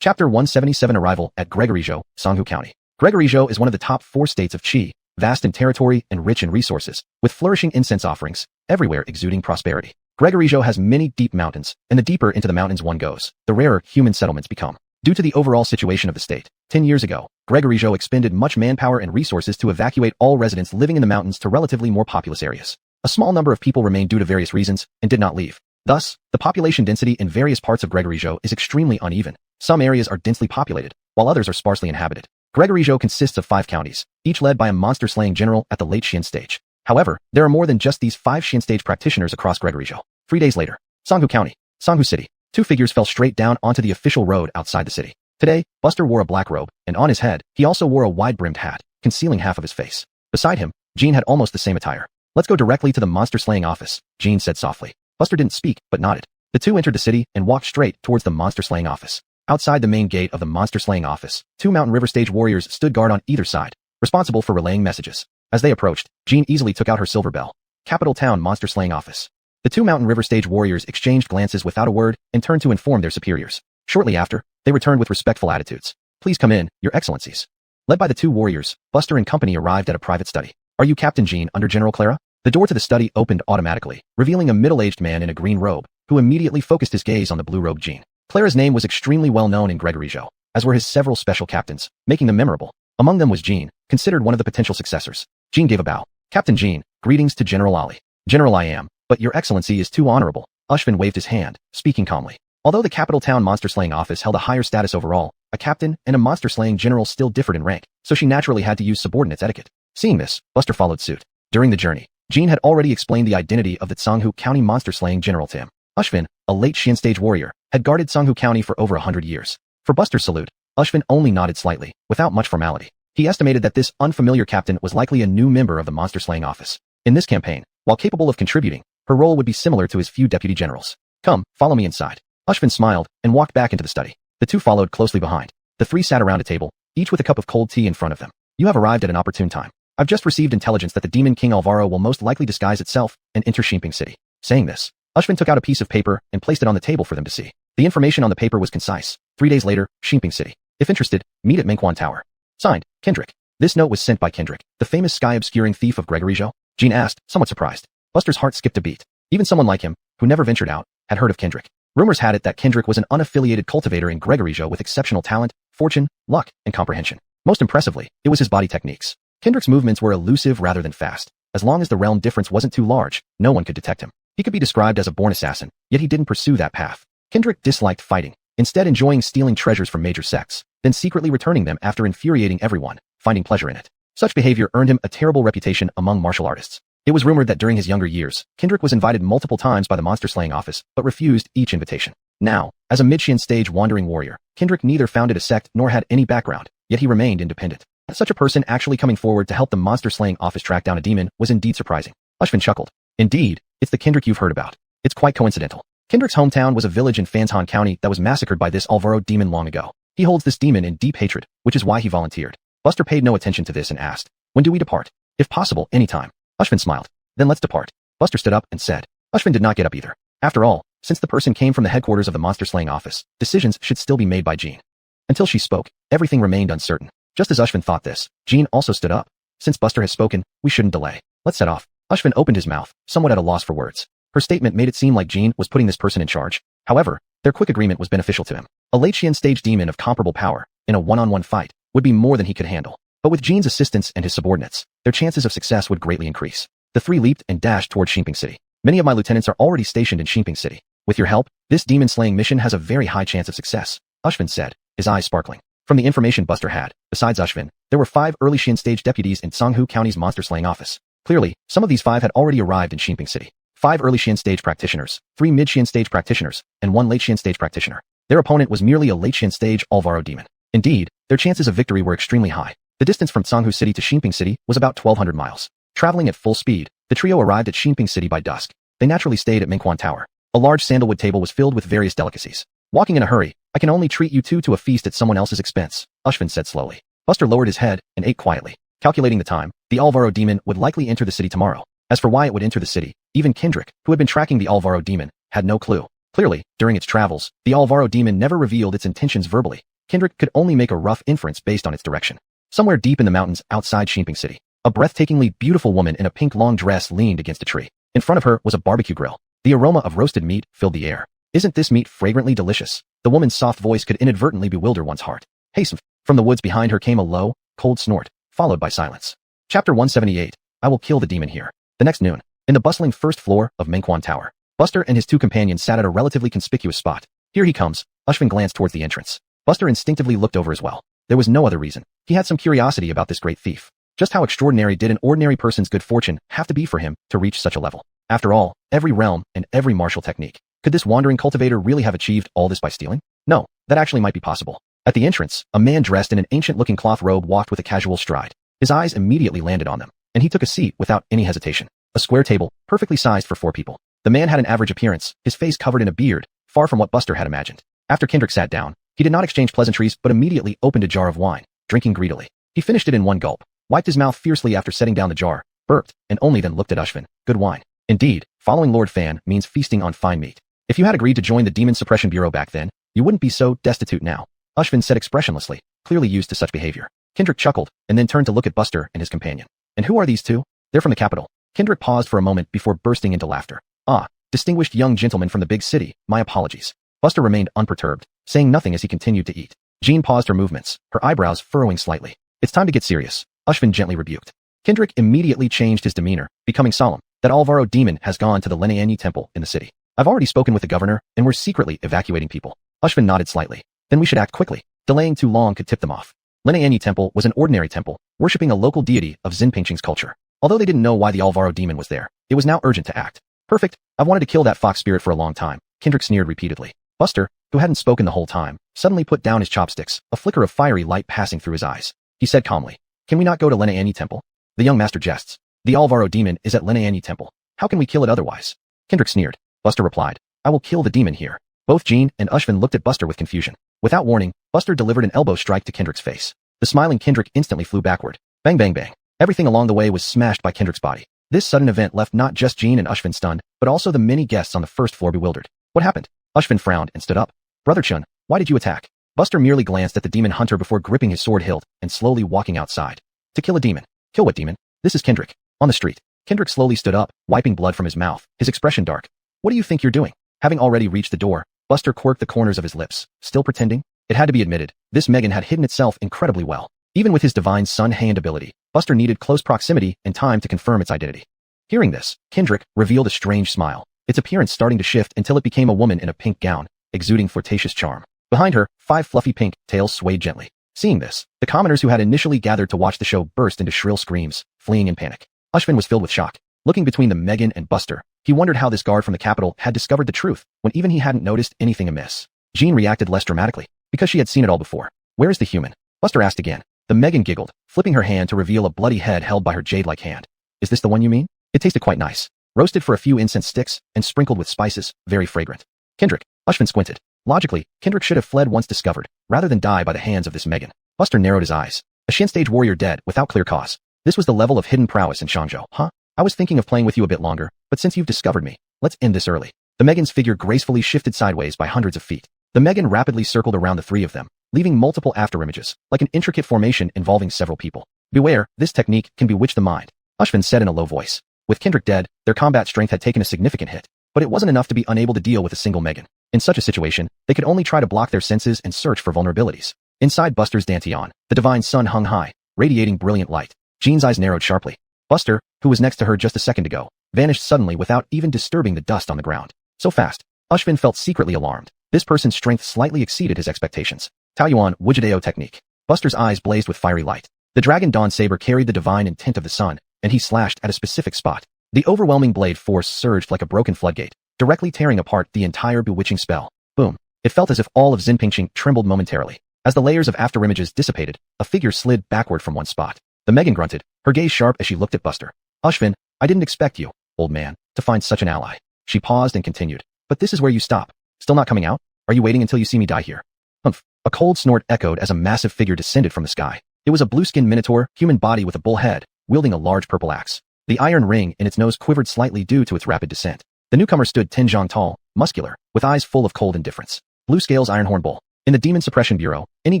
Chapter 177 Arrival at Gregory-jo, Sanghu County. Gregory-jo is one of the top 4 states of Qi, vast in territory and rich in resources, with flourishing incense offerings, everywhere exuding prosperity. Gregory-jo has many deep mountains, and the deeper into the mountains one goes, the rarer human settlements become. Due to the overall situation of the state, 10 years ago, Gregory-jo expended much manpower and resources to evacuate all residents living in the mountains to relatively more populous areas. A small number of people remained due to various reasons and did not leave. Thus, the population density in various parts of Gregory-jo is extremely uneven. Some areas are densely populated, while others are sparsely inhabited. Gregory-jo consists of 5 counties, each led by a monster-slaying general at the late Xian stage. However, there are more than just these 5 Xian stage practitioners across Gregory-jo. 3 days later, Sanghu County, Sanghu City. 2 figures fell straight down onto the official road outside the city. Today, Buster wore a black robe, and on his head, he also wore a wide-brimmed hat, concealing half of his face. Beside him, Jean had almost the same attire. Let's go directly to the monster-slaying office, Jean said softly. Buster didn't speak, but nodded. The two entered the city and walked straight towards the monster-slaying office. Outside the main gate of the monster-slaying office, 2 Mountain River stage warriors stood guard on either side, responsible for relaying messages. As they approached, Jean easily took out her silver bell. Capital Town monster-slaying office. The 2 Mountain River stage warriors exchanged glances without a word and turned to inform their superiors. Shortly after, they returned with respectful attitudes. Please come in, your excellencies. Led by the 2 warriors, Buster and company arrived at a private study. Are you Captain Jean under General Clara? The door to the study opened automatically, revealing a middle-aged man in a green robe, who immediately focused his gaze on the blue-robed Jean. Clara's name was extremely well known in Gregory-jo, as were his several special captains, making them memorable. Among them was Jean, considered one of the potential successors. Jean gave a bow. Captain Jean, greetings to General Ali. General I am, but your excellency is too honorable. Ushvin waved his hand, speaking calmly. Although the capital town monster-slaying office held a higher status overall, a captain and a monster-slaying general still differed in rank, so she naturally had to use subordinates etiquette. Seeing this, Buster followed suit. During the journey, Jean had already explained the identity of the Sanghu County monster-slaying general to him. Ushvin, a late Xian stage warrior, had guarded Sanghu County for over 100 years. For Buster's salute, Ushvin only nodded slightly, without much formality. He estimated that this unfamiliar captain was likely a new member of the monster-slaying office. In this campaign, while capable of contributing, her role would be similar to his few deputy generals. Come, follow me inside. Ushvin smiled and walked back into the study. The 2 followed closely behind. The 3 sat around a table, each with a cup of cold tea in front of them. You have arrived at an opportune time. I've just received intelligence that the Demon King Alvaro will most likely disguise itself and enter Shimping City. Saying this, Ushvin took out a piece of paper and placed it on the table for them to see. The information on the paper was concise. 3 days later, Shimping City. If interested, meet at Mengquan Tower. Signed, Kendrick. This note was sent by Kendrick, the famous sky-obscuring thief of Gregory-jo. Jean asked, somewhat surprised. Buster's heart skipped a beat. Even someone like him, who never ventured out, had heard of Kendrick. Rumors had it that Kendrick was an unaffiliated cultivator in Gregory-jo with exceptional talent, fortune, luck, and comprehension. Most impressively, it was his body techniques. Kendrick's movements were elusive rather than fast. As long as the realm difference wasn't too large, no one could detect him. He could be described as a born assassin, yet he didn't pursue that path. Kendrick disliked fighting, instead enjoying stealing treasures from major sects, then secretly returning them after infuriating everyone, finding pleasure in it. Such behavior earned him a terrible reputation among martial artists. It was rumored that during his younger years, Kendrick was invited multiple times by the monster-slaying office, but refused each invitation. Now, as a mid-Xian stage wandering warrior, Kendrick neither founded a sect nor had any background, yet he remained independent. Such a person actually coming forward to help the monster-slaying office track down a demon was indeed surprising. Ushvin chuckled. Indeed, it's the Kendrick you've heard about. It's quite coincidental. Kendrick's hometown was a village in Fanshan County that was massacred by this Alvaro demon long ago. He holds this demon in deep hatred, which is why he volunteered. Buster paid no attention to this and asked, when do we depart? If possible, anytime. Ushvin smiled. Then let's depart. Buster stood up and said. Ushvin did not get up either. After all, since the person came from the headquarters of the monster-slaying office, decisions should still be made by Jean. Until she spoke, everything remained uncertain. Just as Ushvin thought this, Jean also stood up. Since Buster has spoken, we shouldn't delay. Let's set off. Ushvin opened his mouth, somewhat at a loss for words. Her statement made it seem like Jean was putting this person in charge. However, their quick agreement was beneficial to him. A late Xian stage demon of comparable power, in a one-on-one fight, would be more than he could handle. But with Jean's assistance and his subordinates, their chances of success would greatly increase. The 3 leaped and dashed toward Shimping City. Many of my lieutenants are already stationed in Shimping City. With your help, this demon-slaying mission has a very high chance of success. Ushvin said, his eyes sparkling. From the information Buster had, besides Ushvin, there were 5 early Shin stage deputies in Songhu County's monster slaying office. Clearly, some of these 5 had already arrived in Xinping City. 5 early Shin stage practitioners, 3 mid Shin stage practitioners, and 1 late Shin stage practitioner. Their opponent was merely a late Shin stage Alvaro demon. Indeed, their chances of victory were extremely high. The distance from Songhu City to Xinping City was about 1,200 miles. Traveling at full speed, the trio arrived at Xinping City by dusk. They naturally stayed at Mingquan Tower. A large sandalwood table was filled with various delicacies. Walking in a hurry, I can only treat you two to a feast at someone else's expense, Ushvin said slowly. Buster lowered his head and ate quietly. Calculating the time, the Alvaro demon would likely enter the city tomorrow. As for why it would enter the city, even Kendrick, who had been tracking the Alvaro demon, had no clue. Clearly, during its travels, the Alvaro demon never revealed its intentions verbally. Kendrick could only make a rough inference based on its direction. Somewhere deep in the mountains outside Xinping City, a breathtakingly beautiful woman in a pink long dress leaned against a tree. In front of her was a barbecue grill. The aroma of roasted meat filled the air. Isn't this meat fragrantly delicious? The woman's soft voice could inadvertently bewilder one's heart. Hasten. From the woods behind her came a low, cold snort, followed by silence. Chapter 178. I will kill the demon here. The next noon, in the bustling first floor of Mingquan Tower, Buster and his 2 companions sat at a relatively conspicuous spot. Here he comes. Ushvin glanced towards the entrance. Buster instinctively looked over as well. There was no other reason. He had some curiosity about this great thief. Just how extraordinary did an ordinary person's good fortune have to be for him to reach such a level? After all, every realm and every martial technique. Could this wandering cultivator really have achieved all this by stealing? No, that actually might be possible. At the entrance, a man dressed in an ancient-looking cloth robe walked with a casual stride. His eyes immediately landed on them, and he took a seat without any hesitation. A square table, perfectly sized for 4 people. The man had an average appearance, his face covered in a beard, far from what Buster had imagined. After Kendrick sat down, he did not exchange pleasantries but immediately opened a jar of wine, drinking greedily. He finished it in one gulp, wiped his mouth fiercely after setting down the jar, burped, and only then looked at Ushvin. Good wine. Indeed, following Lord Fan means feasting on fine meat. If you had agreed to join the Demon Suppression Bureau back then, you wouldn't be so destitute now, Ushvin said expressionlessly, clearly used to such behavior. Kendrick chuckled, and then turned to look at Buster and his companion. And who are these 2? They're from the capital. Kendrick paused for a moment before bursting into laughter. Ah, distinguished young gentleman from the big city, my apologies. Buster remained unperturbed, saying nothing as he continued to eat. Jean paused her movements, her eyebrows furrowing slightly. It's time to get serious, Ushvin gently rebuked. Kendrick immediately changed his demeanor, becoming solemn. That Alvaro demon has gone to the Lenayanyi temple in the city. I've already spoken with the governor, and we're secretly evacuating people. Ushvin nodded slightly. Then we should act quickly. Delaying too long could tip them off. Lenayanyi temple was an ordinary temple, worshipping a local deity of Xinping's culture. Although they didn't know why the Alvaro demon was there, it was now urgent to act. Perfect. I've wanted to kill that fox spirit for a long time, Kendrick sneered repeatedly. Buster, who hadn't spoken the whole time, suddenly put down his chopsticks, a flicker of fiery light passing through his eyes. He said calmly, can we not go to Lenayanyi temple? The young master jests. The Alvaro demon is at Lenayanyi temple. How can we kill it otherwise? Kendrick sneered. Buster replied, I will kill the demon here. Both Jean and Ushvin looked at Buster with confusion. Without warning, Buster delivered an elbow strike to Kendrick's face. The smiling Kendrick instantly flew backward. Bang bang bang. Everything along the way was smashed by Kendrick's body. This sudden event left not just Jean and Ushvin stunned, but also the many guests on the first floor bewildered. What happened? Ushvin frowned and stood up. Brother Chun, why did you attack? Buster merely glanced at the demon hunter before gripping his sword hilt and slowly walking outside. To kill a demon. Kill what demon? This is Kendrick. On the street. Kendrick slowly stood up, wiping blood from his mouth, his expression dark. What do you think you're doing? Having already reached the door, Buster quirked the corners of his lips, still pretending. It had to be admitted, this Megan had hidden itself incredibly well. Even with his divine sun hand ability, Buster needed close proximity and time to confirm its identity. Hearing this, Kendrick revealed a strange smile, its appearance starting to shift until it became a woman in a pink gown, exuding flirtatious charm. Behind her, 5 fluffy pink tails swayed gently. Seeing this, the commoners who had initially gathered to watch the show burst into shrill screams, fleeing in panic. Ushvin was filled with shock. Looking between the Megan and Buster, he wondered how this guard from the capital had discovered the truth when even he hadn't noticed anything amiss. Jean reacted less dramatically, because she had seen it all before. Where is the human? Buster asked again. The Megan giggled, flipping her hand to reveal a bloody head held by her jade-like hand. Is this the one you mean? It tasted quite nice. Roasted for a few incense sticks and sprinkled with spices, very fragrant. Kendrick. Ushvin squinted. Logically, Kendrick should have fled once discovered, rather than die by the hands of this Megan. Buster narrowed his eyes. A Shin stage warrior dead without clear cause. This was the level of hidden prowess in Shangzhou, huh? I was thinking of playing with you a bit longer, but since you've discovered me, let's end this early. The Megan's figure gracefully shifted sideways by hundreds of feet. The Megan rapidly circled around the 3 of them, leaving multiple afterimages, like an intricate formation involving several people. Beware, this technique can bewitch the mind, Ushvin said in a low voice. With Kendrick dead, their combat strength had taken a significant hit, but it wasn't enough to be unable to deal with a single Megan. In such a situation, they could only try to block their senses and search for vulnerabilities. Inside Buster's dantian, the divine sun hung high, radiating brilliant light. Jean's eyes narrowed sharply. Buster, who was next to her just a second ago, vanished suddenly without even disturbing the dust on the ground. So fast, Ushvin felt secretly alarmed. This person's strength slightly exceeded his expectations. Taoyuan Wujideo technique. Buster's eyes blazed with fiery light. The Dragon Dawn Saber carried the divine intent of the sun, and he slashed at a specific spot. The overwhelming blade force surged like a broken floodgate, directly tearing apart the entire bewitching spell. Boom. It felt as if all of Zinpingqing trembled momentarily. As the layers of afterimages dissipated, a figure slid backward from one spot. The Megan grunted, her gaze sharp as she looked at Buster. Ushvin, I didn't expect you, old man, to find such an ally. She paused and continued. But this is where you stop. Still not coming out? Are you waiting until you see me die here? Humph. A cold snort echoed as a massive figure descended from the sky. It was a blue-skinned minotaur, human body with a bull head, wielding a large purple axe. The iron ring in its nose quivered slightly due to its rapid descent. The newcomer stood 10 zhang tall, muscular, with eyes full of cold indifference. Blue Scales Ironhorn Bull. In the Demon Suppression Bureau, any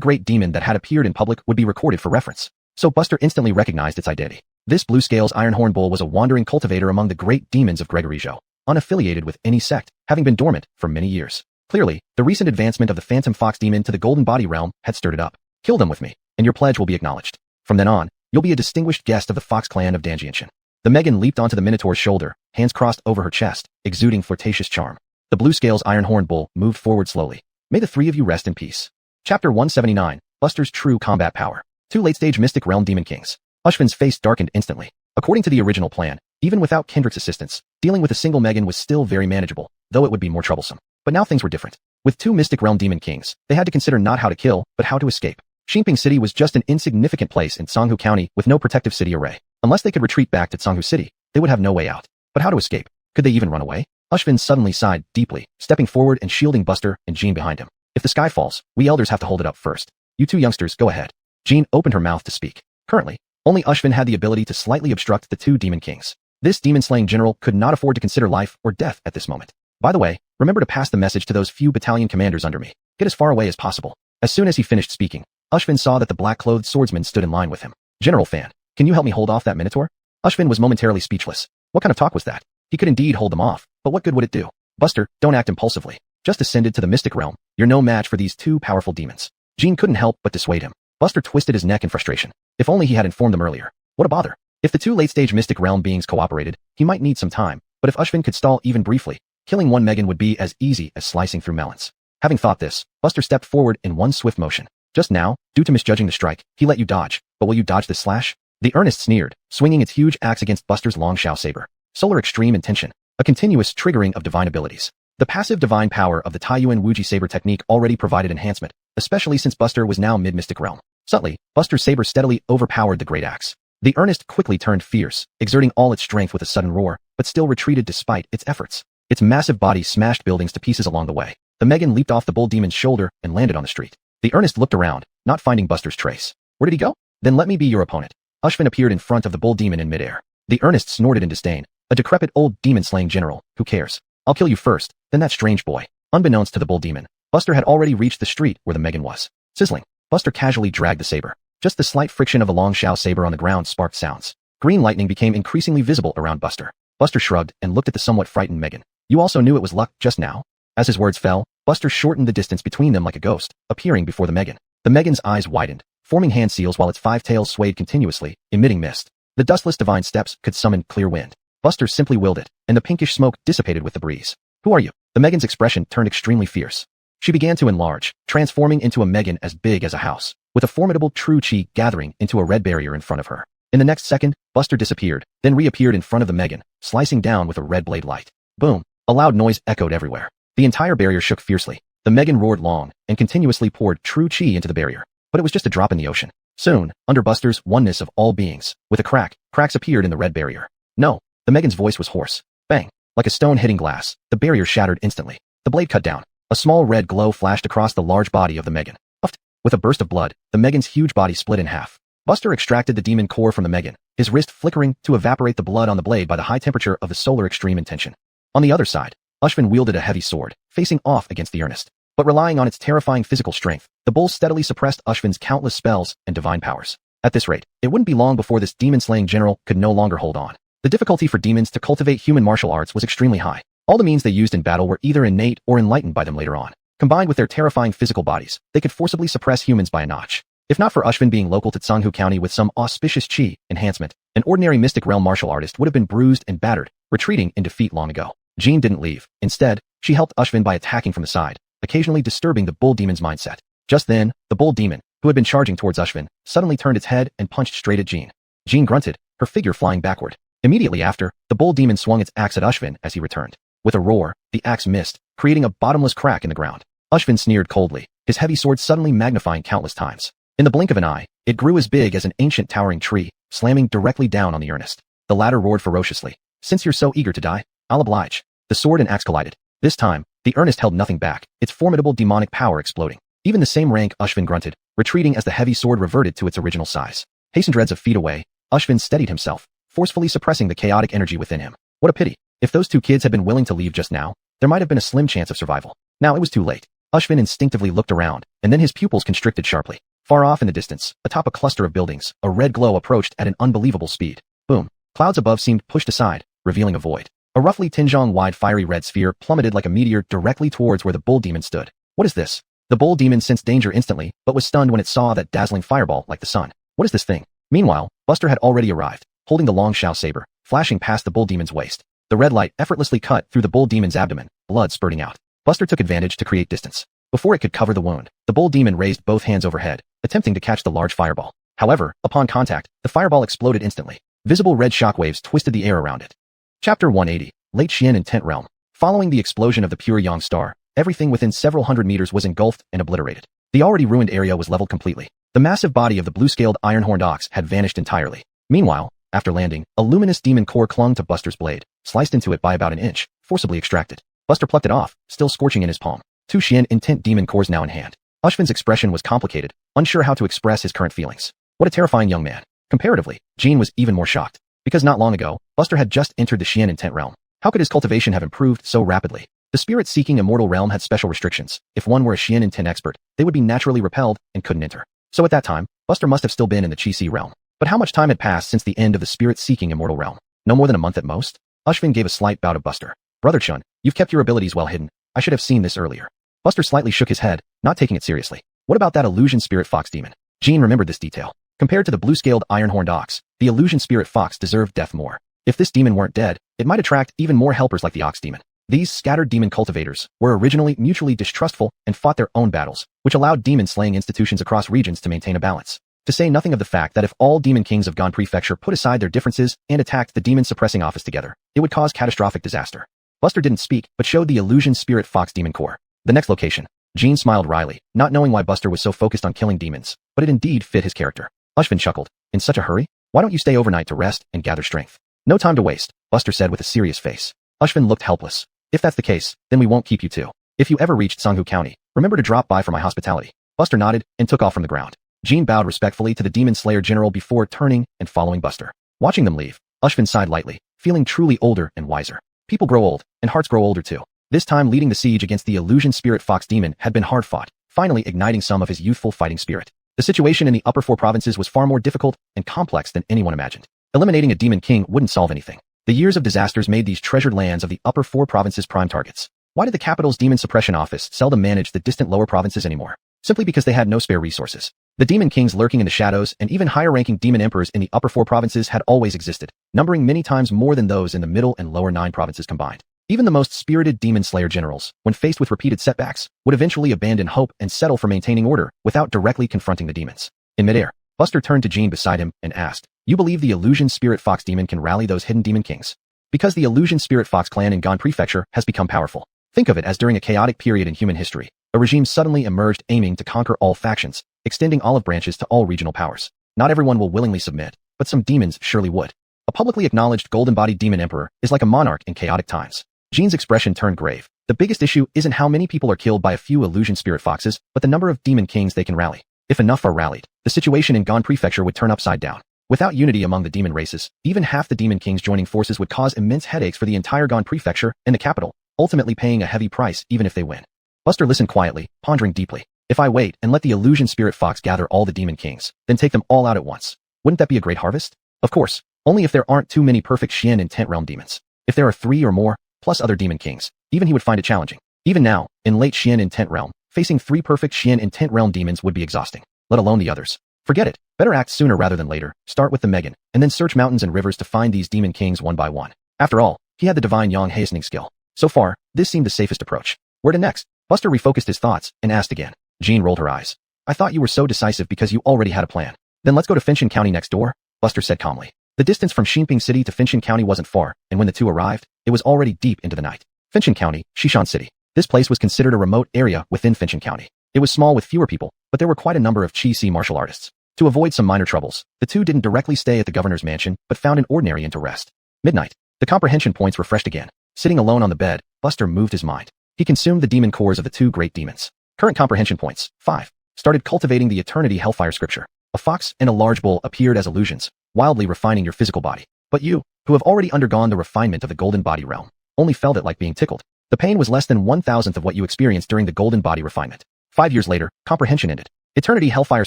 great demon that had appeared in public would be recorded for reference. So Buster instantly recognized its identity. This Blue Scales Ironhorn Bull was a wandering cultivator among the great demons of Gregory Zhou, unaffiliated with any sect, having been dormant for many years. Clearly, the recent advancement of the Phantom Fox Demon to the Golden Body realm had stirred it up. Kill them with me, and your pledge will be acknowledged. From then on, you'll be a distinguished guest of the Fox clan of Danjianshan. The Megan leaped onto the Minotaur's shoulder, hands crossed over her chest, exuding flirtatious charm. The Blue Scales Ironhorn Bull moved forward slowly. May the three of you rest in peace. Chapter 179, Buster's True Combat Power. Two late-stage Mystic Realm Demon Kings. Ushvin's face darkened instantly. According to the original plan, even without Kendrick's assistance, dealing with a single Megan was still very manageable, though it would be more troublesome. But now things were different. With two Mystic Realm Demon Kings, they had to consider not how to kill, but how to escape. Xinping City was just an insignificant place in Canghu County with no protective city array. Unless they could retreat back to Canghu City, they would have no way out. But how to escape? Could they even run away? Ushvin suddenly sighed deeply, stepping forward and shielding Buster and Jean behind him. If the sky falls, we elders have to hold it up first. You two youngsters, go ahead. Jean opened her mouth to speak. Currently, only Ushvin had the ability to slightly obstruct the two Demon Kings. This demon-slaying general could not afford to consider life or death at this moment. By the way, remember to pass the message to those few battalion commanders under me. Get as far away as possible. As soon as he finished speaking, Ushvin saw that the black-clothed swordsman stood in line with him. General Fan, can you help me hold off that Minotaur? Ushvin was momentarily speechless. What kind of talk was that? He could indeed hold them off, but what good would it do? Buster, don't act impulsively. Just ascended to the mystic realm. You're no match for these two powerful demons. Jean couldn't help but dissuade him. Buster twisted his neck in frustration. If only he had informed them earlier. What a bother. If the two late-stage mystic realm beings cooperated, he might need some time, but if Ushvin could stall even briefly, killing one Megan would be as easy as slicing through melons. Having thought this, Buster stepped forward in one swift motion. Just now, due to misjudging the strike, he let you dodge, but will you dodge this slash? The Earnest sneered, swinging its huge axe against Buster's long Shao saber. Solar Extreme Intention. A continuous triggering of divine abilities. The passive divine power of the Taiyuan Wuji saber technique already provided enhancement, especially since Buster was now mid-mystic realm. Subtly, Buster's saber steadily overpowered the great axe. The Earnest quickly turned fierce, exerting all its strength with a sudden roar, but still retreated despite its efforts. Its massive body smashed buildings to pieces along the way. The Megan leaped off the bull demon's shoulder and landed on the street. The Earnest looked around, not finding Buster's trace. Where did he go? Then let me be your opponent. Ushvin appeared in front of the bull demon in midair. The Earnest snorted in disdain. A decrepit old demon-slaying general, who cares? I'll kill you first, then that strange boy. Unbeknownst to the bull demon, Buster had already reached the street where the Megan was. Sizzling, Buster casually dragged the saber. Just the slight friction of a long Shao saber on the ground sparked sounds. Green lightning became increasingly visible around Buster. Buster shrugged and looked at the somewhat frightened Megan. You also knew it was luck just now? As his words fell, Buster shortened the distance between them like a ghost, appearing before the Megan. The Megan's eyes widened, forming hand seals while its five tails swayed continuously, emitting mist. The dustless divine steps could summon clear wind. Buster simply willed it, and the pinkish smoke dissipated with the breeze. Who are you? The Megan's expression turned extremely fierce. She began to enlarge, transforming into a Megan as big as a house, with a formidable true chi gathering into a red barrier in front of her. In the next second, Buster disappeared, then reappeared in front of the Megan, slicing down with a red blade light. Boom! A loud noise echoed everywhere. The entire barrier shook fiercely. The Megan roared long, and continuously poured true chi into the barrier. But it was just a drop in the ocean. Soon, under Buster's oneness of all beings, with a crack, cracks appeared in the red barrier. No! The Megan's voice was hoarse. Bang! Like a stone hitting glass, the barrier shattered instantly. The blade cut down. A small red glow flashed across the large body of the Megan. Puffed. With a burst of blood, the Megan's huge body split in half. Buster extracted the demon core from the Megan, his wrist flickering to evaporate the blood on the blade by the high temperature of the solar extreme intention. On the other side, Ushvin wielded a heavy sword, facing off against the Earnest. But relying on its terrifying physical strength, the bull steadily suppressed Ushvin's countless spells and divine powers. At this rate, it wouldn't be long before this demon-slaying general could no longer hold on. The difficulty for demons to cultivate human martial arts was extremely high. All the means they used in battle were either innate or enlightened by them later on. Combined with their terrifying physical bodies, they could forcibly suppress humans by a notch. If not for Ushvin being local to Canghu County with some auspicious chi enhancement, an ordinary mystic realm martial artist would have been bruised and battered, retreating in defeat long ago. Jean didn't leave. Instead, she helped Ushvin by attacking from the side, occasionally disturbing the bull demon's mindset. Just then, the bull demon, who had been charging towards Ushvin, suddenly turned its head and punched straight at Jean. Jean grunted, her figure flying backward. Immediately after, the bull demon swung its axe at Ushvin as he returned. With a roar, the axe missed, creating a bottomless crack in the ground. Ushvin sneered coldly, his heavy sword suddenly magnifying countless times. In the blink of an eye, it grew as big as an ancient towering tree, slamming directly down on the Ernest. The latter roared ferociously. Since you're so eager to die, I'll oblige. The sword and axe collided. This time, the Ernest held nothing back, its formidable demonic power exploding. Even the same rank, Ushvin grunted, retreating as the heavy sword reverted to its original size. Hastened of feet away, Ushvin steadied himself, forcefully suppressing the chaotic energy within him. What a pity. If those two kids had been willing to leave just now, there might have been a slim chance of survival. Now it was too late. Ushvin instinctively looked around, and then his pupils constricted sharply. Far off in the distance, atop a cluster of buildings, a red glow approached at an unbelievable speed. Boom. Clouds above seemed pushed aside, revealing a void. A roughly Tinjong-wide fiery red sphere plummeted like a meteor directly towards where the bull demon stood. What is this? The bull demon sensed danger instantly, but was stunned when it saw that dazzling fireball like the sun. What is this thing? Meanwhile, Buster had already arrived, holding the long Shao saber, flashing past the bull demon's waist. The red light effortlessly cut through the bull demon's abdomen, blood spurting out. Buster took advantage to create distance. Before it could cover the wound, the bull demon raised both hands overhead, attempting to catch the large fireball. However, upon contact, the fireball exploded instantly. Visible red shockwaves twisted the air around it. Chapter 180, Late Xian in Tent Realm. Following the explosion of the pure Yang star, everything within several hundred meters was engulfed and obliterated. The already ruined area was leveled completely. The massive body of the blue-scaled iron-horned ox had vanished entirely. Meanwhile, after landing, a luminous demon core clung to Buster's blade, sliced into it by about an inch, forcibly extracted. Buster plucked it off, still scorching in his palm. 2 Xian intent demon cores now in hand. Ushvin's expression was complicated, unsure how to express his current feelings. What a terrifying young man. Comparatively, Jean was even more shocked. Because not long ago, Buster had just entered the Xian intent realm. How could his cultivation have improved so rapidly? The spirit-seeking immortal realm had special restrictions. If one were a Xian intent expert, they would be naturally repelled and couldn't enter. So at that time, Buster must have still been in the Qi realm. But how much time had passed since the end of the spirit-seeking immortal realm? No more than a month at most? Ushvin gave a slight bow to Buster. Brother Chun, you've kept your abilities well hidden. I should have seen this earlier. Buster slightly shook his head, not taking it seriously. What about that illusion spirit fox demon? Jean remembered this detail. Compared to the blue-scaled iron-horned ox, the illusion spirit fox deserved death more. If this demon weren't dead, it might attract even more helpers like the ox demon. These scattered demon cultivators were originally mutually distrustful and fought their own battles, which allowed demon-slaying institutions across regions to maintain a balance. To say nothing of the fact that if all demon kings of Gan Prefecture put aside their differences and attacked the demon-suppressing office together, it would cause catastrophic disaster. Buster didn't speak, but showed the illusion spirit fox demon core. The next location. Jean smiled wryly, not knowing why Buster was so focused on killing demons, but it indeed fit his character. Ushvin chuckled. In such a hurry? Why don't you stay overnight to rest and gather strength? No time to waste, Buster said with a serious face. Ushvin looked helpless. If that's the case, then we won't keep you too. If you ever reached Sanghu County, remember to drop by for my hospitality. Buster nodded and took off from the ground. Jean bowed respectfully to the Demon Slayer General before turning and following Buster. Watching them leave, Ushvin sighed lightly, feeling truly older and wiser. People grow old, and hearts grow older too. This time leading the siege against the illusion spirit fox demon had been hard fought, finally igniting some of his youthful fighting spirit. The situation in the upper 4 provinces was far more difficult and complex than anyone imagined. Eliminating a demon king wouldn't solve anything. The years of disasters made these treasured lands of the upper 4 provinces prime targets. Why did the capital's demon suppression office seldom manage the distant lower provinces anymore? Simply because they had no spare resources. The demon kings lurking in the shadows and even higher-ranking demon emperors in the upper 4 provinces had always existed, numbering many times more than those in the middle and lower 9 provinces combined. Even the most spirited demon slayer generals, when faced with repeated setbacks, would eventually abandon hope and settle for maintaining order without directly confronting the demons. In midair, Buster turned to Jean beside him and asked, "You believe the illusion spirit fox demon can rally those hidden demon kings?" Because the illusion spirit fox clan in Gan Prefecture has become powerful. Think of it as during a chaotic period in human history, a regime suddenly emerged aiming to conquer all factions, extending olive branches to all regional powers. Not everyone will willingly submit, but some demons surely would. A publicly acknowledged golden-bodied demon emperor is like a monarch in chaotic times. Jean's expression turned grave. The biggest issue isn't how many people are killed by a few illusion spirit foxes, but the number of demon kings they can rally. If enough are rallied, the situation in Gan Prefecture would turn upside down. Without unity among the demon races, even half the demon kings joining forces would cause immense headaches for the entire Gan Prefecture and the capital, ultimately paying a heavy price even if they win. Buster listened quietly, pondering deeply. If I wait and let the illusion spirit fox gather all the demon kings, then take them all out at once, wouldn't that be a great harvest? Of course, only if there aren't too many perfect Xian and Tent Realm demons. If there are 3 or more, plus other demon kings, even he would find it challenging. Even now, in late Xian and Tent Realm, facing 3 perfect Xian and Tent Realm demons would be exhausting, let alone the others. Forget it. Better act sooner rather than later, start with the Megan, and then search mountains and rivers to find these demon kings one by one. After all, he had the divine Yang hastening skill. So far, this seemed the safest approach. Where to next? Buster refocused his thoughts and asked again. Jean rolled her eyes. I thought you were so decisive because you already had a plan. Then let's go to Finchin County next door, Buster said calmly. The distance from Xinping City to Finchin County wasn't far, and when the two arrived, it was already deep into the night. Finchin County, Shishan City. This place was considered a remote area within Finchin County. It was small with fewer people, but there were quite a number of Chi-Si martial artists. To avoid some minor troubles, the two didn't directly stay at the governor's mansion, but found an ordinary inn to rest. Midnight. The comprehension points refreshed again. Sitting alone on the bed, Buster moved his mind. He consumed the demon cores of the two great demons. Current comprehension points, 5. Started cultivating the Eternity Hellfire scripture. A fox and a large bull appeared as illusions, wildly refining your physical body. But you, who have already undergone the refinement of the golden body realm, only felt it like being tickled. The pain was less than 1,000th of what you experienced during the golden body refinement. 5 years later, comprehension ended. Eternity Hellfire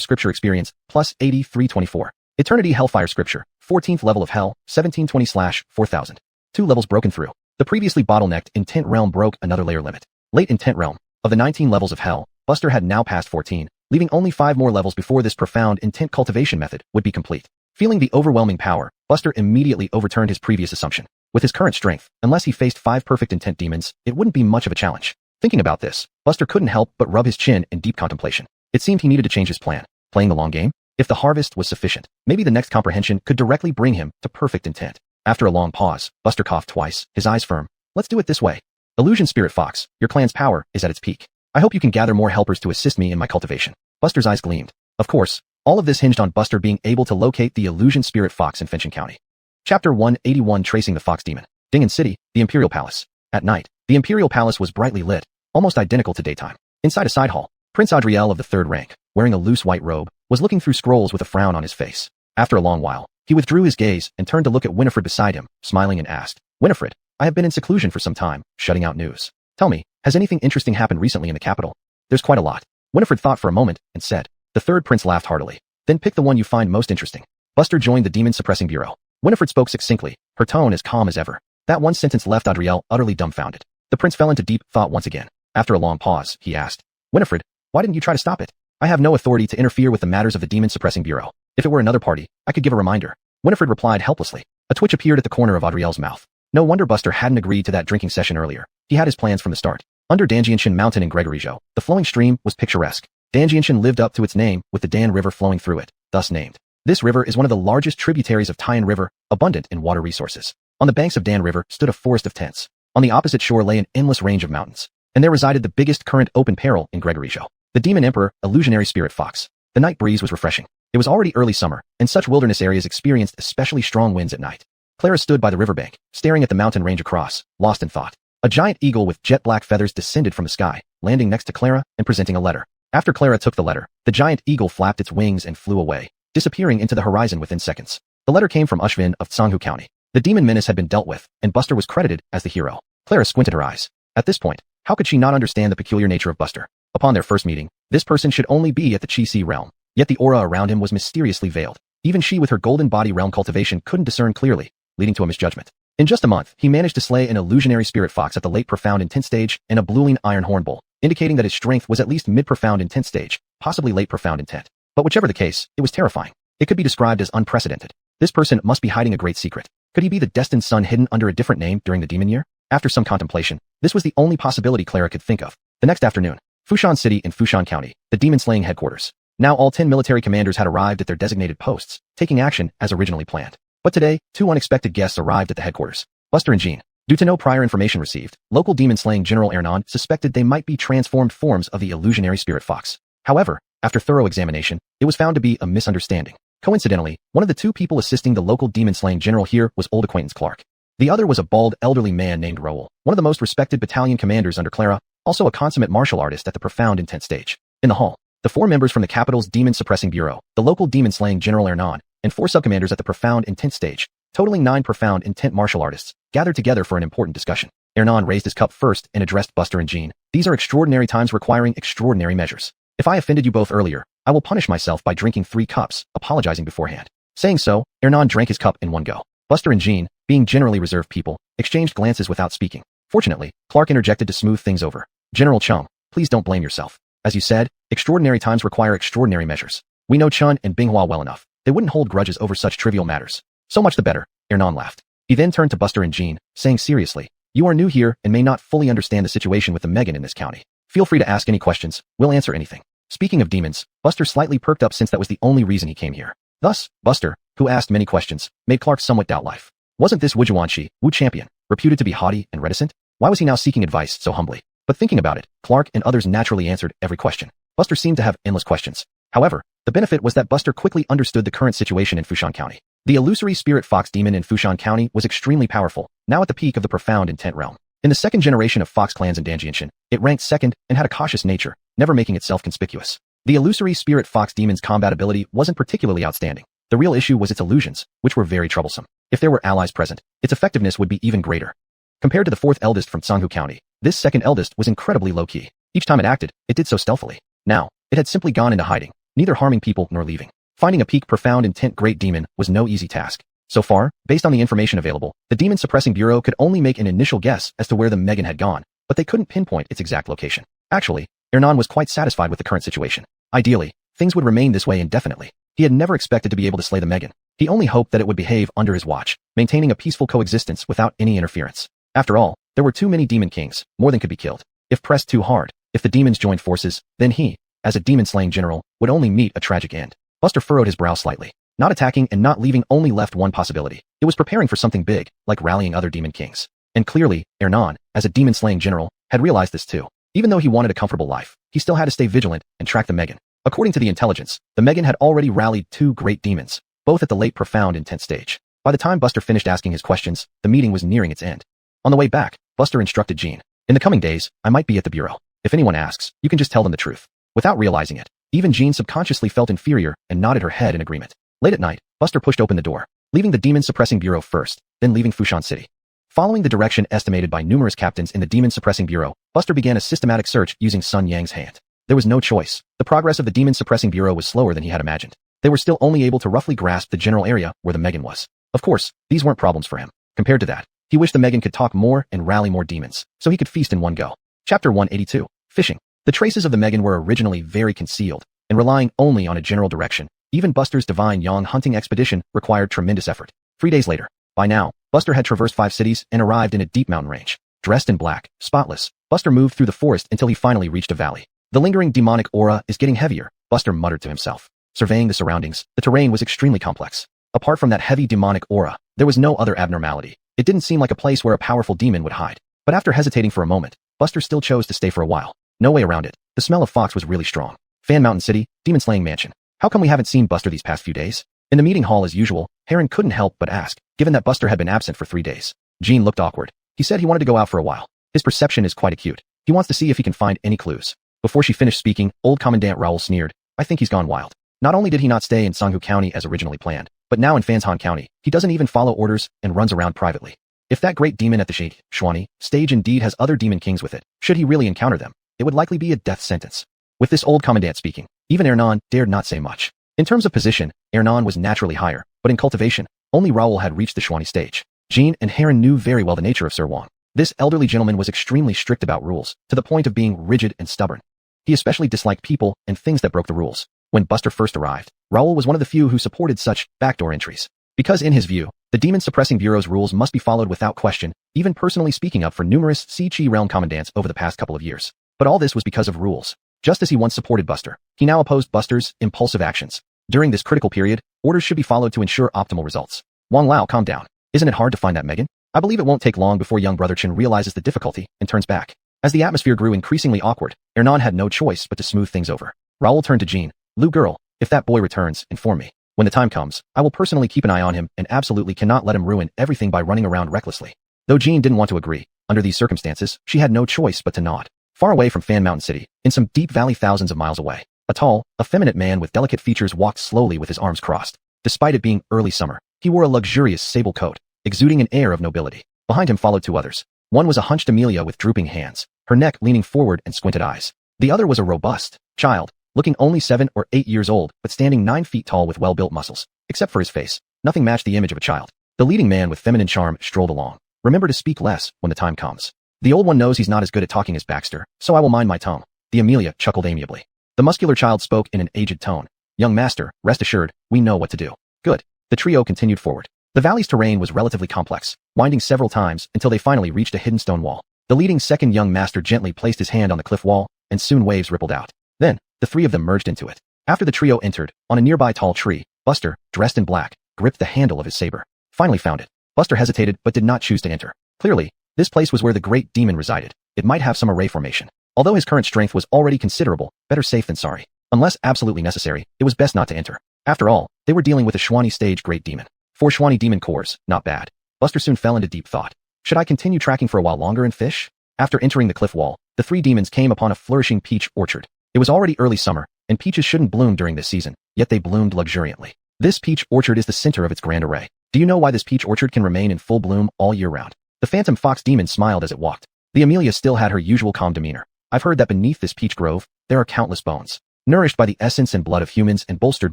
scripture experience, plus 8324. Eternity Hellfire scripture, 14th level of hell, 1720/4000. 2 levels broken through. The previously bottlenecked intent realm broke another layer limit. Late intent realm. Of the 19 levels of hell, Buster had now passed 14, leaving only 5 more levels before this profound intent cultivation method would be complete. Feeling the overwhelming power, Buster immediately overturned his previous assumption. With his current strength, unless he faced 5 perfect intent demons, it wouldn't be much of a challenge. Thinking about this, Buster couldn't help but rub his chin in deep contemplation. It seemed he needed to change his plan. Playing the long game? If the harvest was sufficient, maybe the next comprehension could directly bring him to perfect intent. After a long pause, Buster coughed twice, his eyes firm. Let's do it this way. Illusion Spirit Fox, your clan's power is at its peak. I hope you can gather more helpers to assist me in my cultivation. Buster's eyes gleamed. Of course, all of this hinged on Buster being able to locate the Illusion Spirit Fox in Finchin County. Chapter 181 Tracing the Fox Demon. Dingen City, the Imperial Palace. At night, the Imperial Palace was brightly lit, almost identical to daytime. Inside a side hall, Prince Adriel of the 3rd rank, wearing a loose white robe, was looking through scrolls with a frown on his face. After a long while, he withdrew his gaze and turned to look at Winifred beside him, smiling and asked, Winifred, I have been in seclusion for some time, shutting out news. Tell me, has anything interesting happened recently in the capital? There's quite a lot. Winifred thought for a moment and said. The 3rd prince laughed heartily. Then pick the one you find most interesting. Buster joined the Demon Suppressing Bureau. Winifred spoke succinctly, her tone as calm as ever. That one sentence left Adriel utterly dumbfounded. The prince fell into deep thought once again. After a long pause, he asked, Winifred, why didn't you try to stop it? I have no authority to interfere with the matters of the Demon Suppressing Bureau. If it were another party, I could give a reminder. Winifred replied helplessly. A twitch appeared at the corner of Adriel's mouth. No wonder Buster hadn't agreed to that drinking session earlier. He had his plans from the start. Under Danjianshan Mountain in Gregoryzhou, the flowing stream was picturesque. Danjianshan lived up to its name with the Dan River flowing through it, thus named. This river is one of the largest tributaries of Taiyuan River, abundant in water resources. On the banks of Dan River stood a forest of tents. On the opposite shore lay an endless range of mountains. And there resided the biggest current open peril in Gregoryzhou, the Demon Emperor, Illusionary Spirit Fox. The night breeze was refreshing. It was already early summer, and such wilderness areas experienced especially strong winds at night. Clara stood by the riverbank, staring at the mountain range across, lost in thought. A giant eagle with jet-black feathers descended from the sky, landing next to Clara and presenting a letter. After Clara took the letter, the giant eagle flapped its wings and flew away, disappearing into the horizon within seconds. The letter came from Ushvin of Tsanghu County. The demon menace had been dealt with, and Buster was credited as the hero. Clara squinted her eyes. At this point, how could she not understand the peculiar nature of Buster? Upon their first meeting, this person should only be at the Chi-Si realm, yet the aura around him was mysteriously veiled. Even she with her golden body realm cultivation couldn't discern clearly, leading to a misjudgment. In just a month, he managed to slay an illusionary spirit fox at the late profound intent stage and a blueing iron horn bull, indicating that his strength was at least mid-profound intent stage, possibly late profound intent. But whichever the case, it was terrifying. It could be described as unprecedented. This person must be hiding a great secret. Could he be the destined son hidden under a different name during the demon year? After some contemplation, this was the only possibility Clara could think of. The next afternoon, Fushan City in Fushan County, the demon-slaying headquarters. Now all 10 military commanders had arrived at their designated posts, taking action as originally planned. But today, 2 unexpected guests arrived at the headquarters. Buster and Jean. Due to no prior information received, local demon-slaying General Ernan suspected they might be transformed forms of the illusionary spirit fox. However, after thorough examination, it was found to be a misunderstanding. Coincidentally, one of the 2 people assisting the local demon-slaying general here was old acquaintance Clark. The other was a bald, elderly man named Raoul, one of the most respected battalion commanders under Clara, also a consummate martial artist at the profound intent stage. In the hall, the 4 members from the capital's demon-suppressing bureau, the local demon-slaying General Ernan, and 4 subcommanders at the profound intent stage, totaling 9 profound intent martial artists, gathered together for an important discussion. Ernan raised his cup first and addressed Buster and Jean. These are extraordinary times requiring extraordinary measures. If I offended you both earlier, I will punish myself by drinking 3 cups, apologizing beforehand. Saying so, Ernan drank his cup in one go. Buster and Jean, being generally reserved people, exchanged glances without speaking. Fortunately, Clark interjected to smooth things over. General Chung, please don't blame yourself. As you said, extraordinary times require extraordinary measures. We know Chun and Binghua well enough. They wouldn't hold grudges over such trivial matters. So much the better, Ernan laughed. He then turned to Buster and Jean, saying seriously, you are new here and may not fully understand the situation with the Megan in this county. Feel free to ask any questions, we'll answer anything. Speaking of demons, Buster slightly perked up since that was the only reason he came here. Thus, Buster, who asked many questions, made Clark somewhat doubt life. Wasn't this Wujuanshi, Wu champion, reputed to be haughty and reticent? Why was he now seeking advice so humbly? But thinking about it, Clark and others naturally answered every question. Buster seemed to have endless questions. However, the benefit was that Buster quickly understood the current situation in Fushan County. The illusory spirit fox demon in Fushan County was extremely powerful, now at the peak of the profound intent realm. In the second generation of fox clans in Danjianshan, it ranked second and had a cautious nature, never making itself conspicuous. The illusory spirit fox demon's combat ability wasn't particularly outstanding. The real issue was its illusions, which were very troublesome. If there were allies present, its effectiveness would be even greater. Compared to the fourth eldest from Sanghu County, this second eldest was incredibly low-key. Each time it acted, it did so stealthily. Now, it had simply gone into hiding, neither harming people nor leaving. Finding a peak profound intent great demon was no easy task. So far, based on the information available, the Demon Suppressing Bureau could only make an initial guess as to where the Megan had gone, but they couldn't pinpoint its exact location. Actually, Ernan was quite satisfied with the current situation. Ideally, things would remain this way indefinitely. He had never expected to be able to slay the Megan. He only hoped that it would behave under his watch, maintaining a peaceful coexistence without any interference. After all, there were too many demon kings, more than could be killed. If pressed too hard, if the demons joined forces, then he, as a demon-slaying general, would only meet a tragic end. Buster furrowed his brow slightly. Not attacking and not leaving only left one possibility. It was preparing for something big, like rallying other demon kings. And clearly, Ernan, as a demon-slaying general, had realized this too. Even though he wanted a comfortable life, he still had to stay vigilant and track the Megan. According to the intelligence, the Megan had already rallied two great demons, both at the late profound intent stage. By the time Buster finished asking his questions, the meeting was nearing its end. On the way back, Buster instructed Jean. In the coming days, I might be at the bureau. If anyone asks, you can just tell them the truth. Without realizing it, even Jean subconsciously felt inferior and nodded her head in agreement. Late at night, Buster pushed open the door, leaving the Demon Suppressing Bureau first, then leaving Fushan City. Following the direction estimated by numerous captains in the Demon Suppressing Bureau, Buster began a systematic search using Sun Yang's hand. There was no choice. The progress of the Demon Suppressing Bureau was slower than he had imagined. They were still only able to roughly grasp the general area where the Megan was. Of course, these weren't problems for him. Compared to that, he wished the Megan could talk more and rally more demons, so he could feast in one go. Chapter 182. Fishing. The traces of the Megan were originally very concealed, and relying only on a general direction. Even Buster's Divine Yang hunting expedition required tremendous effort. 3 days later, by now, Buster had traversed 5 cities and arrived in a deep mountain range. Dressed in black, spotless, Buster moved through the forest until he finally reached a valley. The lingering demonic aura is getting heavier, Buster muttered to himself. Surveying the surroundings, the terrain was extremely complex. Apart from that heavy demonic aura, there was no other abnormality. It didn't seem like a place where a powerful demon would hide. But after hesitating for a moment, Buster still chose to stay for a while. No way around it. The smell of fox was really strong. Fan Mountain City, demon-slaying mansion. How come we haven't seen Buster these past few days? In the meeting hall as usual, Heron couldn't help but ask, given that Buster had been absent for 3 days. Jean looked awkward. He said he wanted to go out for a while. His perception is quite acute. He wants to see if he can find any clues. Before she finished speaking, old Commandant Raoul sneered. I think he's gone wild. Not only did he not stay in Sanghu County as originally planned, but now in Fanshan County, he doesn't even follow orders and runs around privately. If that great demon at the Shuani stage indeed has other demon kings with it, should he really encounter them, it would likely be a death sentence. With this old commandant speaking, even Ernan dared not say much. In terms of position, Ernan was naturally higher, but in cultivation, only Raoul had reached the Shuani stage. Jean and Heron knew very well the nature of Sir Wang. This elderly gentleman was extremely strict about rules, to the point of being rigid and stubborn. He especially disliked people and things that broke the rules. When Buster first arrived, Raoul was one of the few who supported such backdoor entries. Because in his view, the Demon Suppressing Bureau's rules must be followed without question, even personally speaking up for numerous Si-Chi realm commandants over the past couple of years. But all this was because of rules. Just as he once supported Buster, he now opposed Buster's impulsive actions. During this critical period, orders should be followed to ensure optimal results. Wang Lao, calm down. Isn't it hard to find that Megan? I believe it won't take long before young brother Chen realizes the difficulty and turns back. As the atmosphere grew increasingly awkward, Ernan had no choice but to smooth things over. Raoul turned to Jean. Lou girl, if that boy returns, inform me. When the time comes, I will personally keep an eye on him and absolutely cannot let him ruin everything by running around recklessly. Though Jean didn't want to agree, under these circumstances, she had no choice but to nod. Far away from Fan Mountain City, in some deep valley thousands of miles away, a tall, effeminate man with delicate features walked slowly with his arms crossed. Despite it being early summer, he wore a luxurious sable coat, exuding an air of nobility. Behind him followed 2 others. One was a hunched Amelia with drooping hands, her neck leaning forward and squinted eyes. The other was a robust child, looking only 7 or 8 years old, but standing 9 feet tall with well-built muscles. Except for his face, nothing matched the image of a child. The leading man with feminine charm strolled along. Remember to speak less when the time comes. The old one knows he's not as good at talking as Baxter, so I will mind my tongue. The Amelia chuckled amiably. The muscular child spoke in an aged tone. Young master, rest assured, we know what to do. Good. The trio continued forward. The valley's terrain was relatively complex, winding several times until they finally reached a hidden stone wall. The leading second young master gently placed his hand on the cliff wall, and soon waves rippled out. Then, the three of them merged into it. After the trio entered, on a nearby tall tree, Buster, dressed in black, gripped the handle of his saber. Finally found it. Buster hesitated but did not choose to enter. Clearly, this place was where the great demon resided. It might have some array formation. Although his current strength was already considerable, better safe than sorry. Unless absolutely necessary, it was best not to enter. After all, they were dealing with a Shwani stage great demon. 4 Shwani demon cores, not bad. Buster soon fell into deep thought. Should I continue tracking for a while longer and fish? After entering the cliff wall, the 3 demons came upon a flourishing peach orchard. It was already early summer, and peaches shouldn't bloom during this season, yet they bloomed luxuriantly. This peach orchard is the center of its grand array. Do you know why this peach orchard can remain in full bloom all year round? The phantom fox demon smiled as it walked. The Amelia still had her usual calm demeanor. I've heard that beneath this peach grove, there are countless bones. Nourished by the essence and blood of humans and bolstered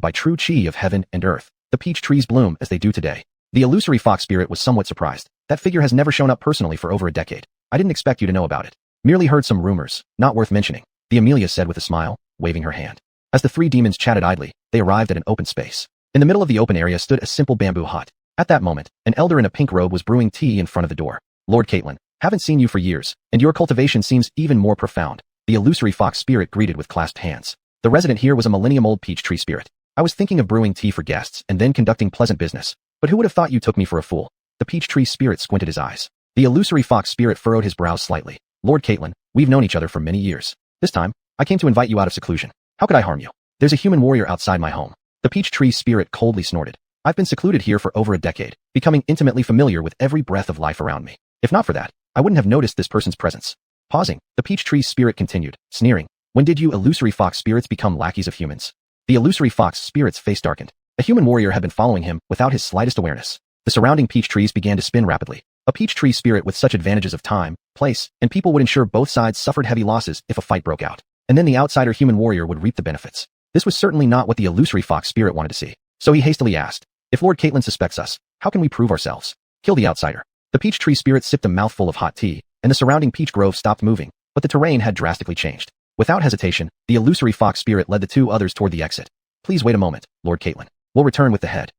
by true chi of heaven and earth, the peach trees bloom as they do today. The illusory fox spirit was somewhat surprised. That figure has never shown up personally for over a decade. I didn't expect you to know about it. Merely heard some rumors, not worth mentioning, the Amelia said with a smile, waving her hand. As the 3 demons chatted idly, they arrived at an open space. In the middle of the open area stood a simple bamboo hut. At that moment, an elder in a pink robe was brewing tea in front of the door. Lord Caitlin, haven't seen you for years, and your cultivation seems even more profound. The illusory fox spirit greeted with clasped hands. The resident here was a millennium-old peach tree spirit. I was thinking of brewing tea for guests and then conducting pleasant business. But who would have thought you took me for a fool? The peach tree spirit squinted his eyes. The illusory fox spirit furrowed his brows slightly. Lord Caitlin, we've known each other for many years. This time, I came to invite you out of seclusion. How could I harm you? There's a human warrior outside my home. The peach tree spirit coldly snorted. I've been secluded here for over a decade, becoming intimately familiar with every breath of life around me. If not for that, I wouldn't have noticed this person's presence. Pausing, the peach tree spirit continued, sneering. When did you illusory fox spirits become lackeys of humans? The illusory fox spirit's face darkened. A human warrior had been following him without his slightest awareness. The surrounding peach trees began to spin rapidly. A peach tree spirit with such advantages of time, place, and people would ensure both sides suffered heavy losses if a fight broke out. And then the outsider human warrior would reap the benefits. This was certainly not what the illusory fox spirit wanted to see. So he hastily asked, if Lord Caitlin suspects us, how can we prove ourselves? Kill the outsider. The peach tree spirit sipped a mouthful of hot tea, and the surrounding peach grove stopped moving, but the terrain had drastically changed. Without hesitation, the illusory fox spirit led the 2 others toward the exit. Please wait a moment, Lord Caitlin. We'll return with the head.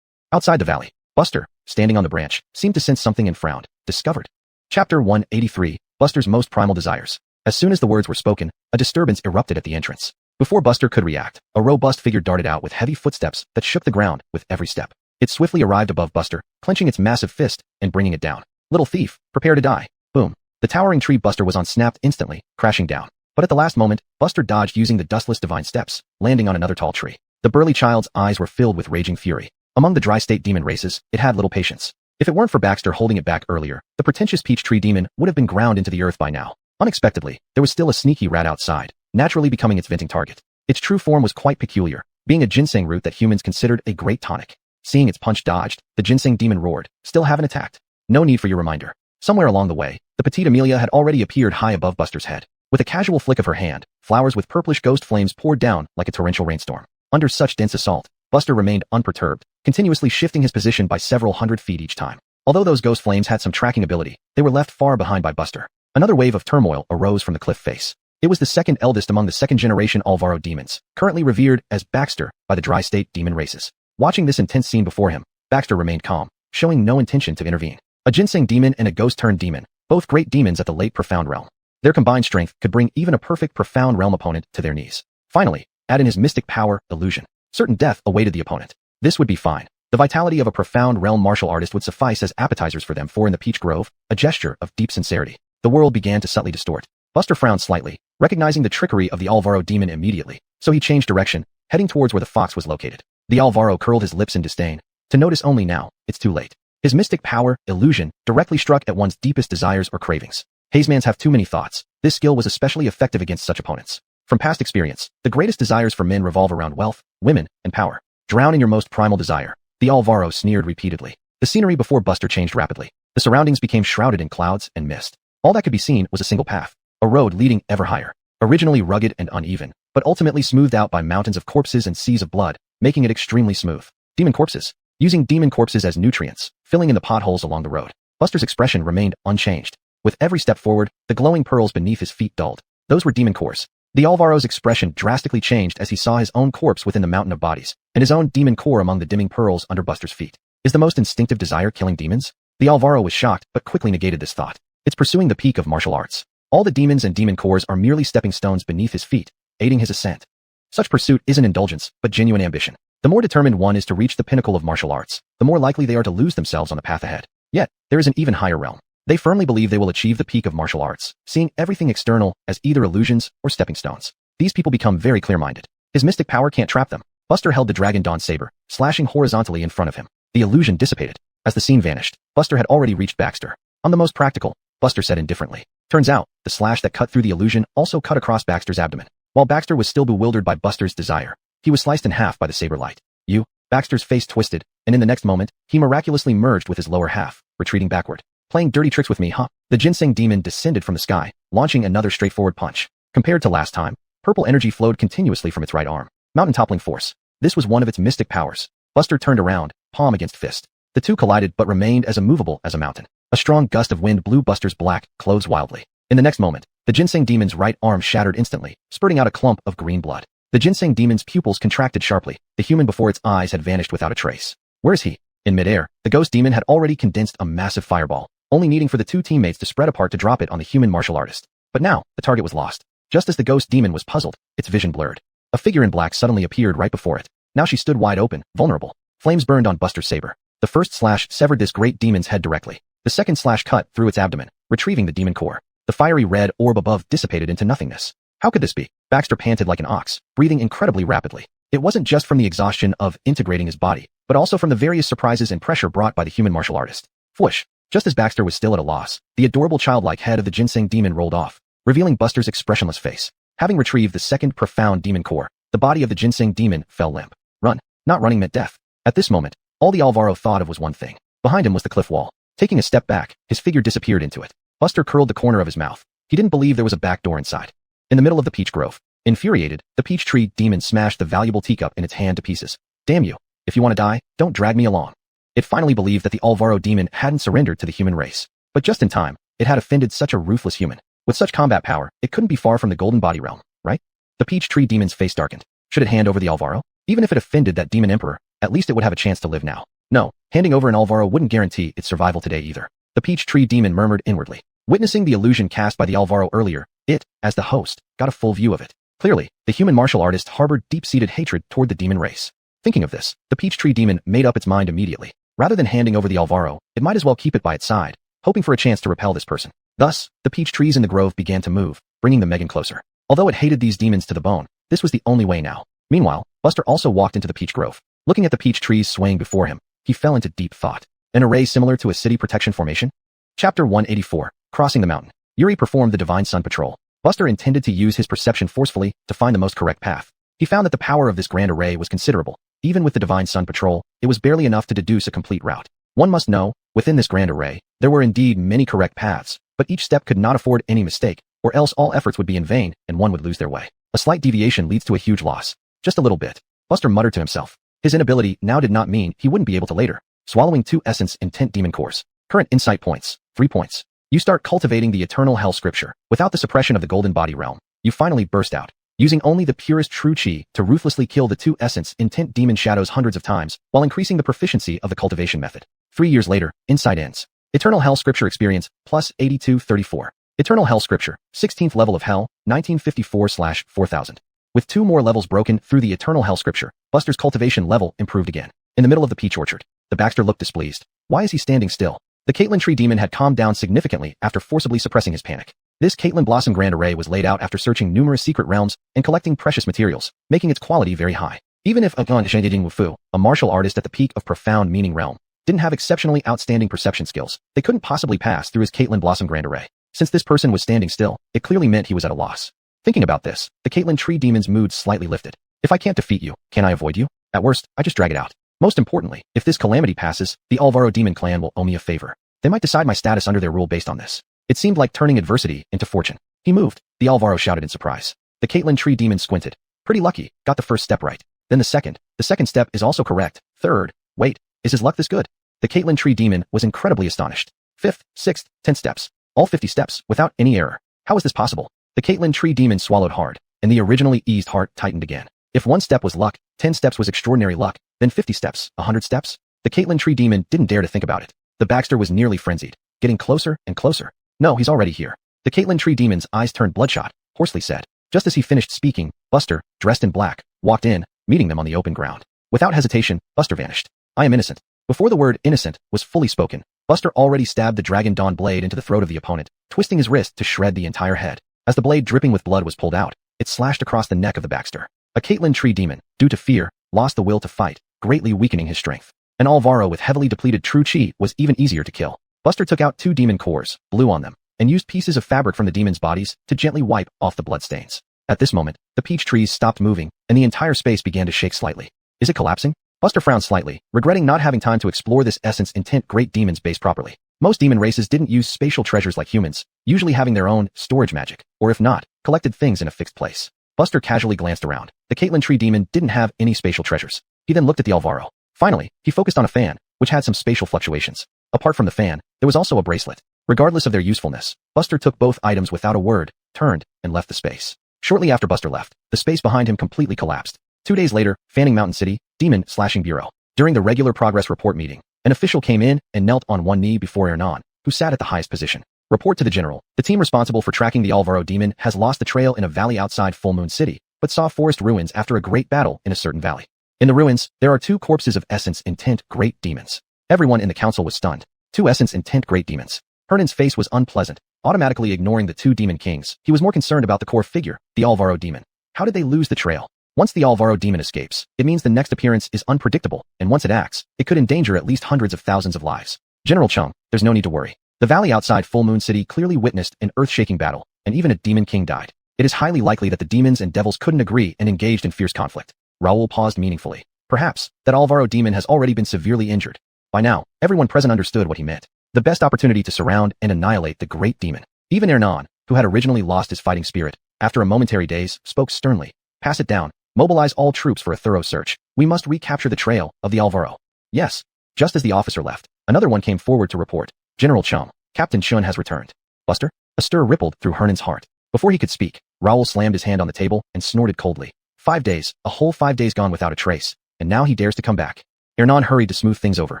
Outside the valley, Buster, standing on the branch, seemed to sense something and frowned. Discovered. Chapter 183, Buster's Most Primal Desires. As soon as the words were spoken, a disturbance erupted at the entrance. Before Buster could react, a robust figure darted out with heavy footsteps that shook the ground with every step. It swiftly arrived above Buster, clenching its massive fist and bringing it down. Little thief, prepare to die. Boom. The towering tree Buster was on snapped instantly, crashing down. But at the last moment, Buster dodged using the dustless divine steps, landing on another tall tree. The burly child's eyes were filled with raging fury. Among the dry state demon races, it had little patience. If it weren't for Baxter holding it back earlier, the pretentious peach tree demon would have been ground into the earth by now. Unexpectedly, there was still a sneaky rat outside, naturally becoming its venting target. Its true form was quite peculiar, being a ginseng root that humans considered a great tonic. Seeing its punch dodged, the ginseng demon roared, still haven't attacked. No need for your reminder. Somewhere along the way, the petite Amelia had already appeared high above Buster's head. With a casual flick of her hand, flowers with purplish ghost flames poured down like a torrential rainstorm. Under such dense assault, Buster remained unperturbed, continuously shifting his position by several hundred feet each time. Although those ghost flames had some tracking ability, they were left far behind by Buster. Another wave of turmoil arose from the cliff face. It was the second eldest among the second-generation Alvaro demons, currently revered as Baxter by the dry state demon races. Watching this intense scene before him, Baxter remained calm, showing no intention to intervene. A ginseng demon and a ghost-turned demon, both great demons at the late profound realm. Their combined strength could bring even a perfect profound realm opponent to their knees. Finally, add in his mystic power, illusion. Certain death awaited the opponent. This would be fine. The vitality of a profound realm martial artist would suffice as appetizers for them, for in the peach grove, a gesture of deep sincerity. The world began to subtly distort. Buster frowned slightly, recognizing the trickery of the Alvaro demon immediately, so he changed direction, heading towards where the fox was located. The Alvaro curled his lips in disdain. To notice only now, it's too late. His mystic power, illusion, directly struck at one's deepest desires or cravings. Hazemans have too many thoughts. This skill was especially effective against such opponents. From past experience, the greatest desires for men revolve around wealth, women, and power. Drown in your most primal desire. The Alvaro sneered repeatedly. The scenery before Buster changed rapidly. The surroundings became shrouded in clouds and mist. All that could be seen was a single path, a road leading ever higher. Originally rugged and uneven, but ultimately smoothed out by mountains of corpses and seas of blood, making it extremely smooth. Demon corpses. Using demon corpses as nutrients, filling in the potholes along the road. Buster's expression remained unchanged. With every step forward, the glowing pearls beneath his feet dulled. Those were demon cores. The Alvaro's expression drastically changed as he saw his own corpse within the mountain of bodies, and his own demon core among the dimming pearls under Buster's feet. Is the most instinctive desire killing demons? The Alvaro was shocked, but quickly negated this thought. It's pursuing the peak of martial arts. All the demons and demon cores are merely stepping stones beneath his feet, aiding his ascent. Such pursuit isn't indulgence, but genuine ambition. The more determined one is to reach the pinnacle of martial arts, the more likely they are to lose themselves on the path ahead. Yet, there is an even higher realm. They firmly believe they will achieve the peak of martial arts, seeing everything external as either illusions or stepping stones. These people become very clear-minded. His mystic power can't trap them. Buster held the Dragon Dawn saber, slashing horizontally in front of him. The illusion dissipated. As the scene vanished, Buster had already reached Baxter. "I'm the most practical," Buster said indifferently. Turns out, the slash that cut through the illusion also cut across Baxter's abdomen. While Baxter was still bewildered by Buster's desire, he was sliced in half by the saber light. "You?" Baxter's face twisted, and in the next moment, he miraculously merged with his lower half, retreating backward. "Playing dirty tricks with me, huh?" The ginseng demon descended from the sky, launching another straightforward punch. Compared to last time, purple energy flowed continuously from its right arm. Mountain-toppling force. This was one of its mystic powers. Buster turned around, palm against fist. The two collided but remained as immovable as a mountain. A strong gust of wind blew Buster's black clothes wildly. In the next moment, the ginseng demon's right arm shattered instantly, spurting out a clump of green blood. The ginseng demon's pupils contracted sharply. The human before its eyes had vanished without a trace. Where is he? In midair, the ghost demon had already condensed a massive fireball, only needing for the two teammates to spread apart to drop it on the human martial artist. But now, the target was lost. Just as the ghost demon was puzzled, its vision blurred. A figure in black suddenly appeared right before it. Now she stood wide open, vulnerable. Flames burned on Buster's saber. The first slash severed this great demon's head directly. The second slash cut through its abdomen, retrieving the demon core. The fiery red orb above dissipated into nothingness. How could this be? Baxter panted like an ox, breathing incredibly rapidly. It wasn't just from the exhaustion of integrating his body, but also from the various surprises and pressure brought by the human martial artist. Whoosh! Just as Baxter was still at a loss, the adorable childlike head of the ginseng demon rolled off, revealing Buster's expressionless face. Having retrieved the second profound demon core, the body of the ginseng demon fell limp. Run. Not running meant death. At this moment, all the Alvaro thought of was one thing. Behind him was the cliff wall. Taking a step back, his figure disappeared into it. Buster curled the corner of his mouth. He didn't believe there was a back door inside. In the middle of the peach grove, infuriated, the peach tree demon smashed the valuable teacup in its hand to pieces. "Damn you. If you want to die, don't drag me along." It finally believed that the Alvaro demon hadn't surrendered to the human race. But just in time, it had offended such a ruthless human. With such combat power, it couldn't be far from the golden body realm, right? The peach tree demon's face darkened. Should it hand over the Alvaro? Even if it offended that demon emperor, at least it would have a chance to live now. No, handing over an Alvaro wouldn't guarantee its survival today either. The peach tree demon murmured inwardly. Witnessing the illusion cast by the Alvaro earlier, it, as the host, got a full view of it. Clearly, the human martial artist harbored deep-seated hatred toward the demon race. Thinking of this, the peach tree demon made up its mind immediately. Rather than handing over the Alvaro, it might as well keep it by its side, hoping for a chance to repel this person. Thus, the peach trees in the grove began to move, bringing the Megan closer. Although it hated these demons to the bone, this was the only way now. Meanwhile, Buster also walked into the peach grove. Looking at the peach trees swaying before him, he fell into deep thought. An array similar to a city protection formation? Chapter 184, Crossing the Mountain. Yuri performed the Divine Sun Patrol. Buster intended to use his perception forcefully to find the most correct path. He found that the power of this grand array was considerable. Even with the Divine Sun Patrol, it was barely enough to deduce a complete route. One must know, within this grand array, there were indeed many correct paths, but each step could not afford any mistake, or else all efforts would be in vain and one would lose their way. A slight deviation leads to a huge loss. Just a little bit. Buster muttered to himself. His inability now did not mean he wouldn't be able to later. Swallowing 2 essence intent demon cores. Current insight points, 3 points. You start cultivating the eternal hell scripture. Without the suppression of the golden body realm, you finally burst out, using only the purest true chi to ruthlessly kill the 2 essence intent demon shadows hundreds of times, while increasing the proficiency of the cultivation method. 3 years later, insight ends. Eternal hell scripture experience, plus 8234. Eternal hell scripture, 16th level of hell, 1954/4000. With 2 more levels broken through the eternal hell scripture, Buster's cultivation level improved again. In the middle of the peach orchard, the Baxter looked displeased. Why is he standing still? The Caitlin tree demon had calmed down significantly after forcibly suppressing his panic. This Caitlin Blossom Grand Array was laid out after searching numerous secret realms and collecting precious materials, making its quality very high. Even if a martial artist at the peak of profound meaning realm, didn't have exceptionally outstanding perception skills, they couldn't possibly pass through his Caitlin Blossom Grand Array. Since this person was standing still, it clearly meant he was at a loss. Thinking about this, the Caitlin tree demon's mood slightly lifted. If I can't defeat you, can I avoid you? At worst, I just drag it out. Most importantly, if this calamity passes, the Alvaro demon clan will owe me a favor. They might decide my status under their rule based on this. It seemed like turning adversity into fortune. He moved, the Alvaro shouted in surprise. The Caitlin tree demon squinted. Pretty lucky, got the first step right. Then the second step is also correct. Third, wait, is his luck this good? The Caitlin tree demon was incredibly astonished. 5th, 6th, 10th steps. All 50 steps, without any error. How is this possible? The Caitlin tree demon swallowed hard, and the originally eased heart tightened again. If 1 step was luck, 10 steps was extraordinary luck, then 50 steps, 100 steps? The Caitlin tree demon didn't dare to think about it. The Baxter was nearly frenzied, getting closer and closer. No, he's already here. The Caitlin Tree Demon's eyes turned bloodshot, hoarsely said. Just as he finished speaking, Buster, dressed in black, walked in, meeting them on the open ground. Without hesitation, Buster vanished. I am innocent. Before the word innocent was fully spoken, Buster already stabbed the Dragon Dawn blade into the throat of the opponent, twisting his wrist to shred the entire head. As the blade dripping with blood was pulled out, it slashed across the neck of the Baxter. A Caitlin Tree Demon, due to fear, lost the will to fight, greatly weakening his strength. An Alvaro with heavily depleted true chi was even easier to kill. Buster took out 2 demon cores, blew on them, and used pieces of fabric from the demons' bodies to gently wipe off the bloodstains. At this moment, the peach trees stopped moving, and the entire space began to shake slightly. Is it collapsing? Buster frowned slightly, regretting not having time to explore this essence intent great demon's base properly. Most demon races didn't use spatial treasures like humans, usually having their own storage magic, or if not, collected things in a fixed place. Buster casually glanced around. The Caitlin Tree Demon didn't have any spatial treasures. He then looked at the Alvaro. Finally, he focused on a fan, which had some spatial fluctuations. Apart from the fan, there was also a bracelet. Regardless of their usefulness, Buster took both items without a word, turned, and left the space. Shortly after Buster left, the space behind him completely collapsed. 2 days later, Fanning Mountain City, Demon Slashing Bureau. During the regular progress report meeting, an official came in and knelt on one knee before Hernan, who sat at the highest position. Report to the general. The team responsible for tracking the Alvaro demon has lost the trail in a valley outside Full Moon City, but saw forest ruins after a great battle in a certain valley. In the ruins, there are 2 corpses of Essence Intent Great Demons. Everyone in the council was stunned. 2 Essence Intent Great Demons. Hernan's face was unpleasant, automatically ignoring the 2 demon kings. He was more concerned about the core figure, the Alvaro demon. How did they lose the trail? Once the Alvaro demon escapes, it means the next appearance is unpredictable, and once it acts, it could endanger at least hundreds of thousands of lives. General Chung, there's no need to worry. The valley outside Full Moon City clearly witnessed an earth-shaking battle, and even a demon king died. It is highly likely that the demons and devils couldn't agree and engaged in fierce conflict. Raoul paused meaningfully. Perhaps, that Alvaro demon has already been severely injured. By now, everyone present understood what he meant. The best opportunity to surround and annihilate the great demon. Even Hernan, who had originally lost his fighting spirit, after a momentary daze, spoke sternly. Pass it down. Mobilize all troops for a thorough search. We must recapture the trail of the Alvaro. Yes. Just as the officer left, another one came forward to report. General Chum, Captain Chun has returned. Buster? A stir rippled through Hernan's heart. Before he could speak, Raoul slammed his hand on the table and snorted coldly. 5 days, a whole 5 days gone without a trace, and now he dares to come back. Hernan hurried to smooth things over.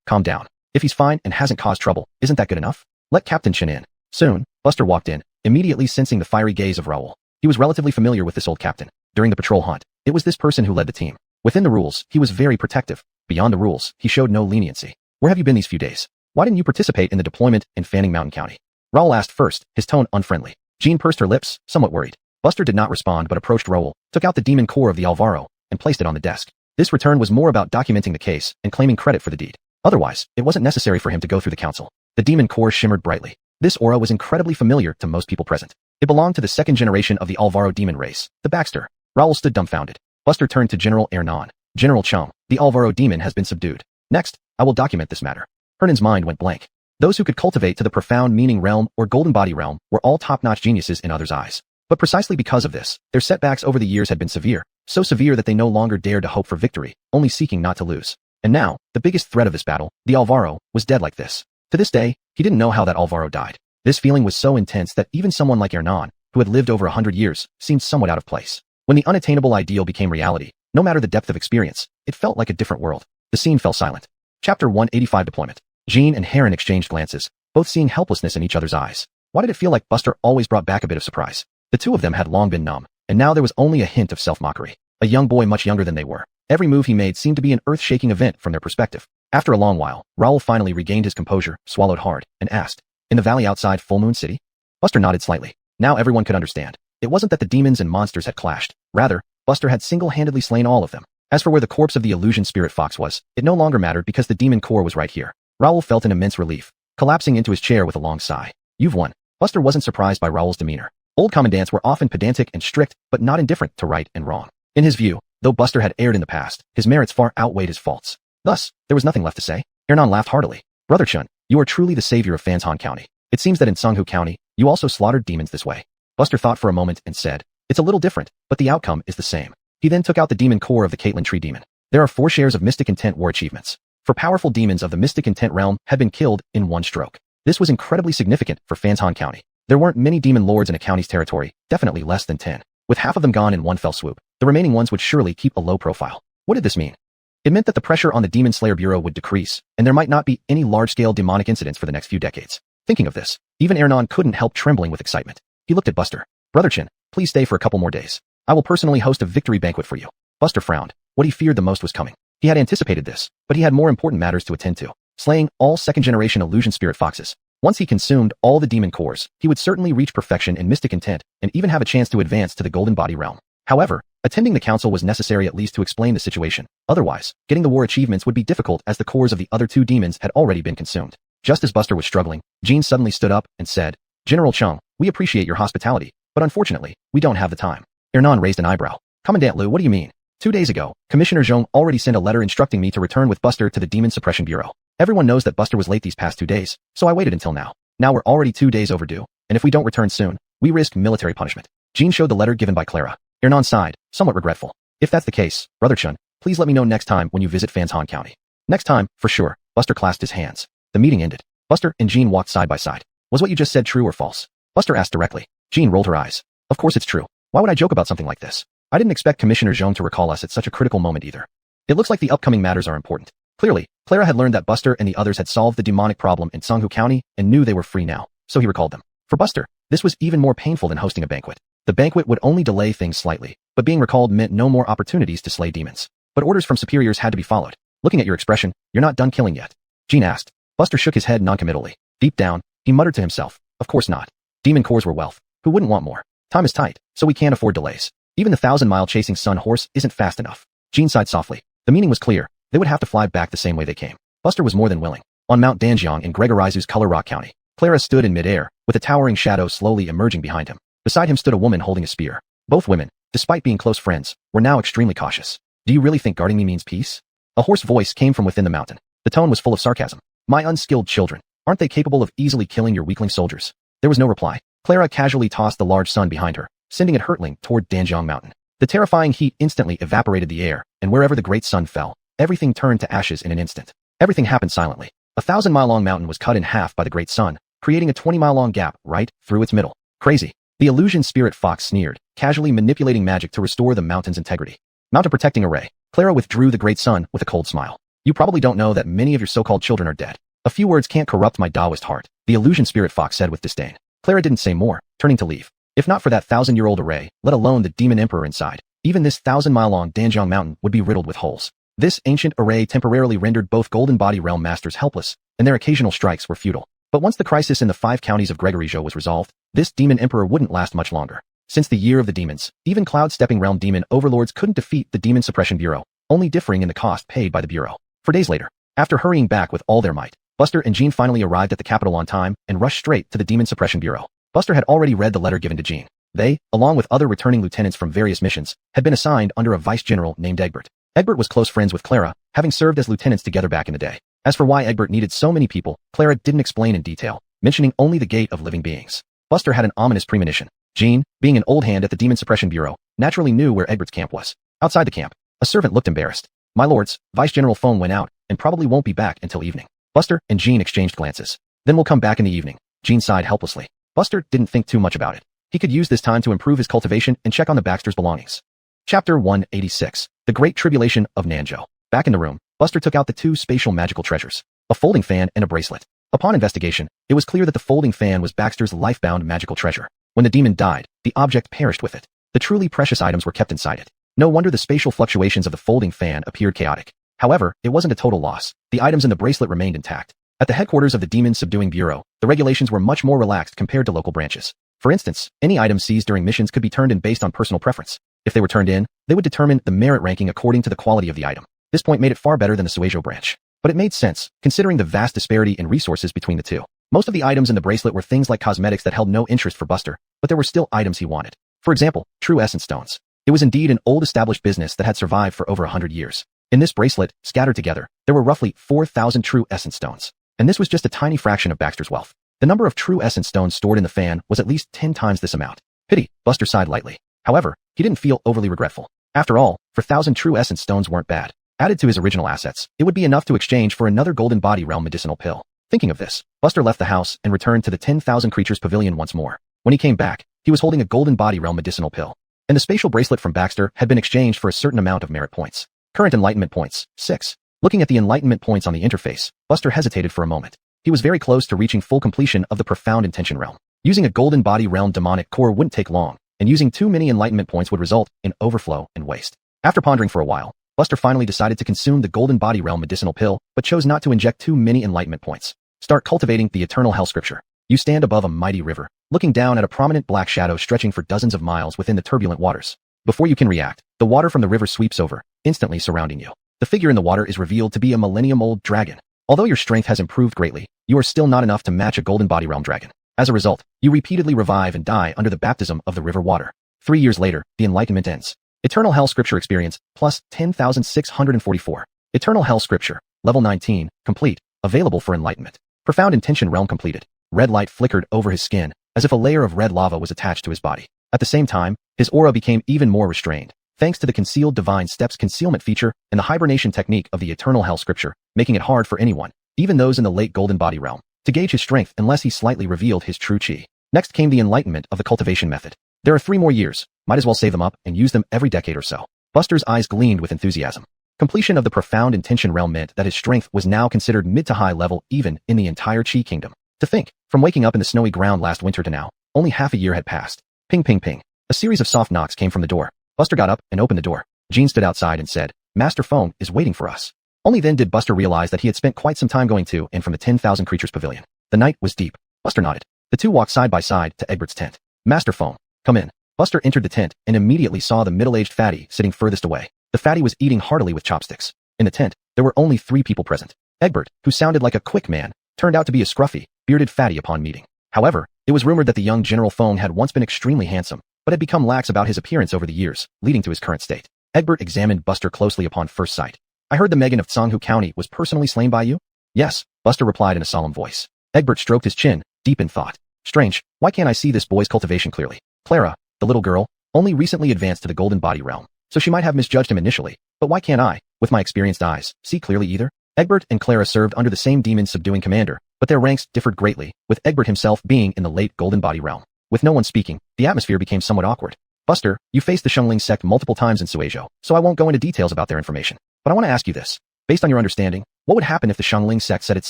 Calm down. If he's fine and hasn't caused trouble, isn't that good enough? Let Captain Chun in. Soon, Buster walked in, immediately sensing the fiery gaze of Raoul. He was relatively familiar with this old captain. During the patrol hunt, it was this person who led the team. Within the rules, he was very protective. Beyond the rules, he showed no leniency. Where have you been these few days? Why didn't you participate in the deployment in Fanning Mountain County? Raoul asked first, his tone unfriendly. Jean pursed her lips, somewhat worried. Buster did not respond but approached Raoul, took out the demon core of the Alvaro, and placed it on the desk. This return was more about documenting the case and claiming credit for the deed. Otherwise, it wasn't necessary for him to go through the council. The demon core shimmered brightly. This aura was incredibly familiar to most people present. It belonged to the 2nd generation of the Alvaro demon race, the Baxter. Raoul stood dumbfounded. Buster turned to General Hernan. General Chum, the Alvaro demon has been subdued. Next, I will document this matter. Hernan's mind went blank. Those who could cultivate to the profound meaning realm or golden body realm were all top-notch geniuses in others' eyes. But precisely because of this, their setbacks over the years had been severe, so severe that they no longer dared to hope for victory, only seeking not to lose. And now, the biggest threat of this battle, the Alvaro, was dead like this. To this day, he didn't know how that Alvaro died. This feeling was so intense that even someone like Hernan, who had lived over 100 years, seemed somewhat out of place. When the unattainable ideal became reality, no matter the depth of experience, it felt like a different world. The scene fell silent. Chapter 185 Deployment. Jean and Heron exchanged glances, both seeing helplessness in each other's eyes. Why did it feel like Buster always brought back a bit of surprise? The two of them had long been numb, and now there was only a hint of self-mockery. A young boy much younger than they were. Every move he made seemed to be an earth-shaking event from their perspective. After a long while, Raoul finally regained his composure, swallowed hard, and asked, "In the valley outside Full Moon City?" Buster nodded slightly. Now everyone could understand. It wasn't that the demons and monsters had clashed. Rather, Buster had single-handedly slain all of them. As for where the corpse of the illusion spirit fox was, it no longer mattered because the demon core was right here. Raoul felt an immense relief, collapsing into his chair with a long sigh. You've won. Buster wasn't surprised by Raoul's demeanor. Old commandants were often pedantic and strict, but not indifferent to right and wrong. In his view, though Buster had erred in the past, his merits far outweighed his faults. Thus, there was nothing left to say. Hernan laughed heartily. Brother Chun, you are truly the savior of Fanshan County. It seems that in Sunghu County, you also slaughtered demons this way. Buster thought for a moment and said, it's a little different, but the outcome is the same. He then took out the demon core of the Caitlin Tree Demon. There are 4 shares of Mystic Intent War achievements. For powerful demons of the Mystic Intent realm had been killed in one stroke. This was incredibly significant for Fanshan County. There weren't many demon lords in a county's territory, definitely less than 10. With half of them gone in one fell swoop, the remaining ones would surely keep a low profile. What did this mean? It meant that the pressure on the Demon Slayer Bureau would decrease, and there might not be any large-scale demonic incidents for the next few decades. Thinking of this, even Ernan couldn't help trembling with excitement. He looked at Buster. Brother Chin, please stay for a couple more days. I will personally host a victory banquet for you. Buster frowned. What he feared the most was coming. He had anticipated this, but he had more important matters to attend to. Slaying all second-generation illusion spirit foxes. Once he consumed all the demon cores, he would certainly reach perfection in mystic intent and even have a chance to advance to the golden body realm. However, attending the council was necessary at least to explain the situation. Otherwise, getting the war achievements would be difficult as the cores of the other two demons had already been consumed. Just as Buster was struggling, Jean suddenly stood up and said, General Chung, we appreciate your hospitality, but unfortunately, we don't have the time. Ernan raised an eyebrow. Commandant Liu, what do you mean? 2 days ago, Commissioner Zhong already sent a letter instructing me to return with Buster to the Demon Suppression Bureau. Everyone knows that Buster was late these past 2 days, so I waited until now. Now we're already 2 days overdue, and if we don't return soon, we risk military punishment. Jean showed the letter given by Clara. Ernan sighed, somewhat regretful. If that's the case, Brother Chun, please let me know next time when you visit Fanshan County. Next time, for sure. Buster clasped his hands. The meeting ended. Buster and Jean walked side by side. Was what you just said true or false? Buster asked directly. Jean rolled her eyes. Of course it's true. Why would I joke about something like this? I didn't expect Commissioner Zhong to recall us at such a critical moment either. It looks like the upcoming matters are important. Clearly, Clara had learned that Buster and the others had solved the demonic problem in Songhu County and knew they were free now, so he recalled them. For Buster, this was even more painful than hosting a banquet. The banquet would only delay things slightly, but being recalled meant no more opportunities to slay demons. But orders from superiors had to be followed. Looking at your expression, you're not done killing yet. Jean asked. Buster shook his head noncommittally. Deep down, he muttered to himself, of course not. Demon cores were wealth. Who wouldn't want more? Time is tight, so we can't afford delays. Even the 1,000-mile chasing sun horse isn't fast enough. Jean sighed softly. The meaning was clear. They would have to fly back the same way they came. Buster was more than willing. On Mount Danjiang in Gregorizu's Color Rock County, Clara stood in midair, with a towering shadow slowly emerging behind him. Beside him stood a woman holding a spear. Both women, despite being close friends, were now extremely cautious. Do you really think guarding me means peace? A hoarse voice came from within the mountain. The tone was full of sarcasm. My unskilled children, aren't they capable of easily killing your weakling soldiers? There was no reply. Clara casually tossed the large sun behind her, sending it hurtling toward Danjiang Mountain. The terrifying heat instantly evaporated the air, and wherever the great sun fell, everything turned to ashes in an instant. Everything happened silently. A 1,000-mile-long mountain was cut in half by the great sun, creating a 20-mile-long gap right through its middle. Crazy. The illusion spirit fox sneered, casually manipulating magic to restore the mountain's integrity. Mountain protecting array. Clara withdrew the great sun with a cold smile. You probably don't know that many of your so-called children are dead. A few words can't corrupt my Taoist heart, the illusion spirit fox said with disdain. Clara didn't say more, turning to leave. If not for that 1,000-year-old array, let alone the demon emperor inside, even this 1,000-mile-long Danjiang Mountain would be riddled with holes. This ancient array temporarily rendered both Golden Body Realm masters helpless, and their occasional strikes were futile. But once the crisis in the 5 counties of Gregoryzhou was resolved, this demon emperor wouldn't last much longer. Since the year of the demons, even cloud-stepping realm demon overlords couldn't defeat the Demon Suppression Bureau, only differing in the cost paid by the bureau. 4 days later, after hurrying back with all their might, Buster and Jean finally arrived at the capital on time and rushed straight to the Demon Suppression Bureau. Buster had already read the letter given to Jean. They, along with other returning lieutenants from various missions, had been assigned under a vice-general named Egbert. Egbert was close friends with Clara, having served as lieutenants together back in the day. As for why Egbert needed so many people, Clara didn't explain in detail, mentioning only the gate of living beings. Buster had an ominous premonition. Jean, being an old hand at the Demon Suppression Bureau, naturally knew where Egbert's camp was. Outside the camp, a servant looked embarrassed. My lords, Vice-General phone went out, and probably won't be back until evening. Buster and Jean exchanged glances. Then we'll come back in the evening. Jean sighed helplessly. Buster didn't think too much about it. He could use this time to improve his cultivation and check on the Baxter's belongings. Chapter 186. The Great Tribulation of Nanzhou. Back in the room, Buster took out the 2 spatial magical treasures, a folding fan and a bracelet. Upon investigation, it was clear that the folding fan was Baxter's life-bound magical treasure. When the demon died, the object perished with it. The truly precious items were kept inside it. No wonder the spatial fluctuations of the folding fan appeared chaotic. However, it wasn't a total loss. The items in the bracelet remained intact. At the headquarters of the Demon Subduing Bureau, the regulations were much more relaxed compared to local branches. For instance, any items seized during missions could be turned in based on personal preference. If they were turned in, they would determine the merit ranking according to the quality of the item. This point made it far better than the Suizhou branch. But it made sense, considering the vast disparity in resources between the two. Most of the items in the bracelet were things like cosmetics that held no interest for Buster, but there were still items he wanted. For example, true essence stones. It was indeed an old established business that had survived for over 100 years. In this bracelet, scattered together, there were roughly 4,000 true essence stones. And this was just a tiny fraction of Baxter's wealth. The number of true essence stones stored in the fan was at least 10 times this amount. Pity, Buster sighed lightly. However, he didn't feel overly regretful. After all, 4,000 true essence stones weren't bad. Added to his original assets, it would be enough to exchange for another Golden Body Realm medicinal pill. Thinking of this, Buster left the house and returned to the 10,000 Creatures Pavilion once more. When he came back, he was holding a Golden Body Realm medicinal pill. And the spatial bracelet from Baxter had been exchanged for a certain amount of merit points. Current enlightenment points, 6. Looking at the enlightenment points on the interface, Buster hesitated for a moment. He was very close to reaching full completion of the Profound Intention realm. Using a golden body realm demonic core wouldn't take long, and using too many enlightenment points would result in overflow and waste. After pondering for a while, Buster finally decided to consume the golden body realm medicinal pill, but chose not to inject too many enlightenment points. Start cultivating the eternal hell scripture. You stand above a mighty river, looking down at a prominent black shadow stretching for dozens of miles within the turbulent waters. Before you can react, the water from the river sweeps over, instantly surrounding you. The figure in the water is revealed to be a millennium-old dragon. Although your strength has improved greatly, you are still not enough to match a golden body realm dragon. As a result, you repeatedly revive and die under the baptism of the river water. 3 years later, the enlightenment ends. Eternal Hell Scripture Experience, plus 10,644. Eternal Hell Scripture, level 19, complete, available for enlightenment. Profound Intention realm completed. Red light flickered over his skin, as if a layer of red lava was attached to his body. At the same time, his aura became even more restrained, thanks to the Concealed Divine Steps concealment feature and the hibernation technique of the Eternal Hell Scripture, making it hard for anyone, even those in the late golden body realm, to gauge his strength unless he slightly revealed his true chi. Next came the enlightenment of the cultivation method. There are 3 more years, might as well save them up and use them every decade or so. Buster's eyes gleamed with enthusiasm. Completion of the Profound Intention realm meant that his strength was now considered mid to high level even in the entire Chi Kingdom. To think, from waking up in the snowy ground last winter to now, only half a year had passed. Ping ping ping. A series of soft knocks came from the door. Buster got up and opened the door. Jean stood outside and said, "Master Foam is waiting for us." Only then did Buster realize that he had spent quite some time going to and from the 10,000 creatures pavilion. The night was deep. Buster nodded. The two walked side by side to Egbert's tent. "Master Foam, come in." Buster entered the tent and immediately saw the middle-aged fatty sitting furthest away. The fatty was eating heartily with chopsticks. In the tent, there were only 3 people present. Egbert, who sounded like a quick man, turned out to be a scruffy, bearded fatty upon meeting. However, it was rumored that the young General Foam had once been extremely handsome, but had become lax about his appearance over the years, leading to his current state. Egbert examined Buster closely upon first sight. "I heard the Megan of Tsanghu County was personally slain by you?" "Yes," Buster replied in a solemn voice. Egbert stroked his chin, deep in thought. "Strange, why can't I see this boy's cultivation clearly?" Clara, the little girl, only recently advanced to the golden body realm, so she might have misjudged him initially, but why can't I, with my experienced eyes, see clearly either? Egbert and Clara served under the same demon-subduing commander, but their ranks differed greatly, with Egbert himself being in the late golden body realm. With no one speaking, the atmosphere became somewhat awkward. "Buster, you faced the Shungling sect multiple times in Suizhou, so I won't go into details about their information. But I want to ask you this. Based on your understanding, what would happen if the Shungling sect set its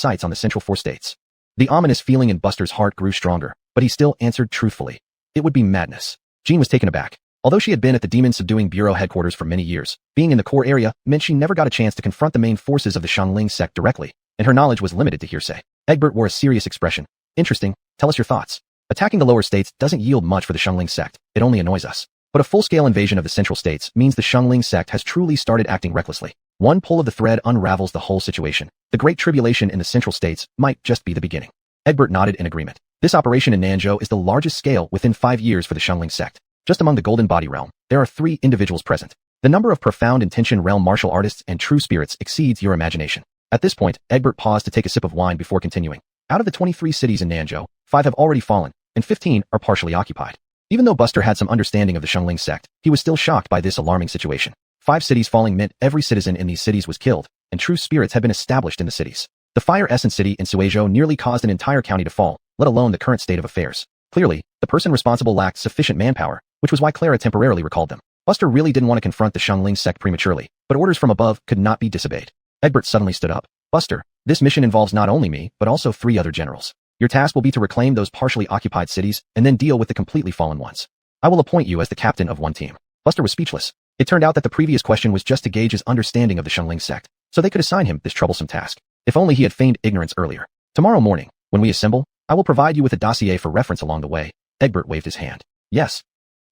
sights on the Central 4 states?" The ominous feeling in Buster's heart grew stronger, but he still answered truthfully. "It would be madness." Jean was taken aback. Although she had been at the Demon Subduing Bureau headquarters for many years, being in the core area meant she never got a chance to confront the main forces of the Shungling sect directly, and her knowledge was limited to hearsay. Egbert wore a serious expression. "Interesting, tell us your thoughts. Attacking the lower states doesn't yield much for the Shungling sect, it only annoys us. But a full-scale invasion of the central states means the Shungling sect has truly started acting recklessly. One pull of the thread unravels the whole situation. The Great Tribulation in the central states might just be the beginning." Egbert nodded in agreement. This operation in Nanzhou is the largest scale within 5 years for the Shungling sect. Just among the Golden Body realm, there are 3 individuals present. The number of Profound Intention realm martial artists and true spirits exceeds your imagination. At this point, Egbert paused to take a sip of wine before continuing. Out of the 23 cities in Nanzhou, 5 have already fallen, and 15 are partially occupied. Even though Buster had some understanding of the Shungling sect, he was still shocked by this alarming situation. 5 cities falling meant every citizen in these cities was killed, and true spirits had been established in the cities. The Fire Essence City in Suizhou nearly caused an entire county to fall, let alone the current state of affairs. Clearly, the person responsible lacked sufficient manpower, which was why Clara temporarily recalled them. Buster really didn't want to confront the Shungling sect prematurely, but orders from above could not be disobeyed. Egbert suddenly stood up. "Buster, this mission involves not only me, but also 3 other generals. Your task will be to reclaim those partially occupied cities and then deal with the completely fallen ones. I will appoint you as the captain of one team." Buster was speechless. It turned out that the previous question was just to gauge his understanding of the Shungling sect, so they could assign him this troublesome task. If only he had feigned ignorance earlier. "Tomorrow morning, when we assemble, I will provide you with a dossier for reference along the way." Egbert waved his hand. "Yes."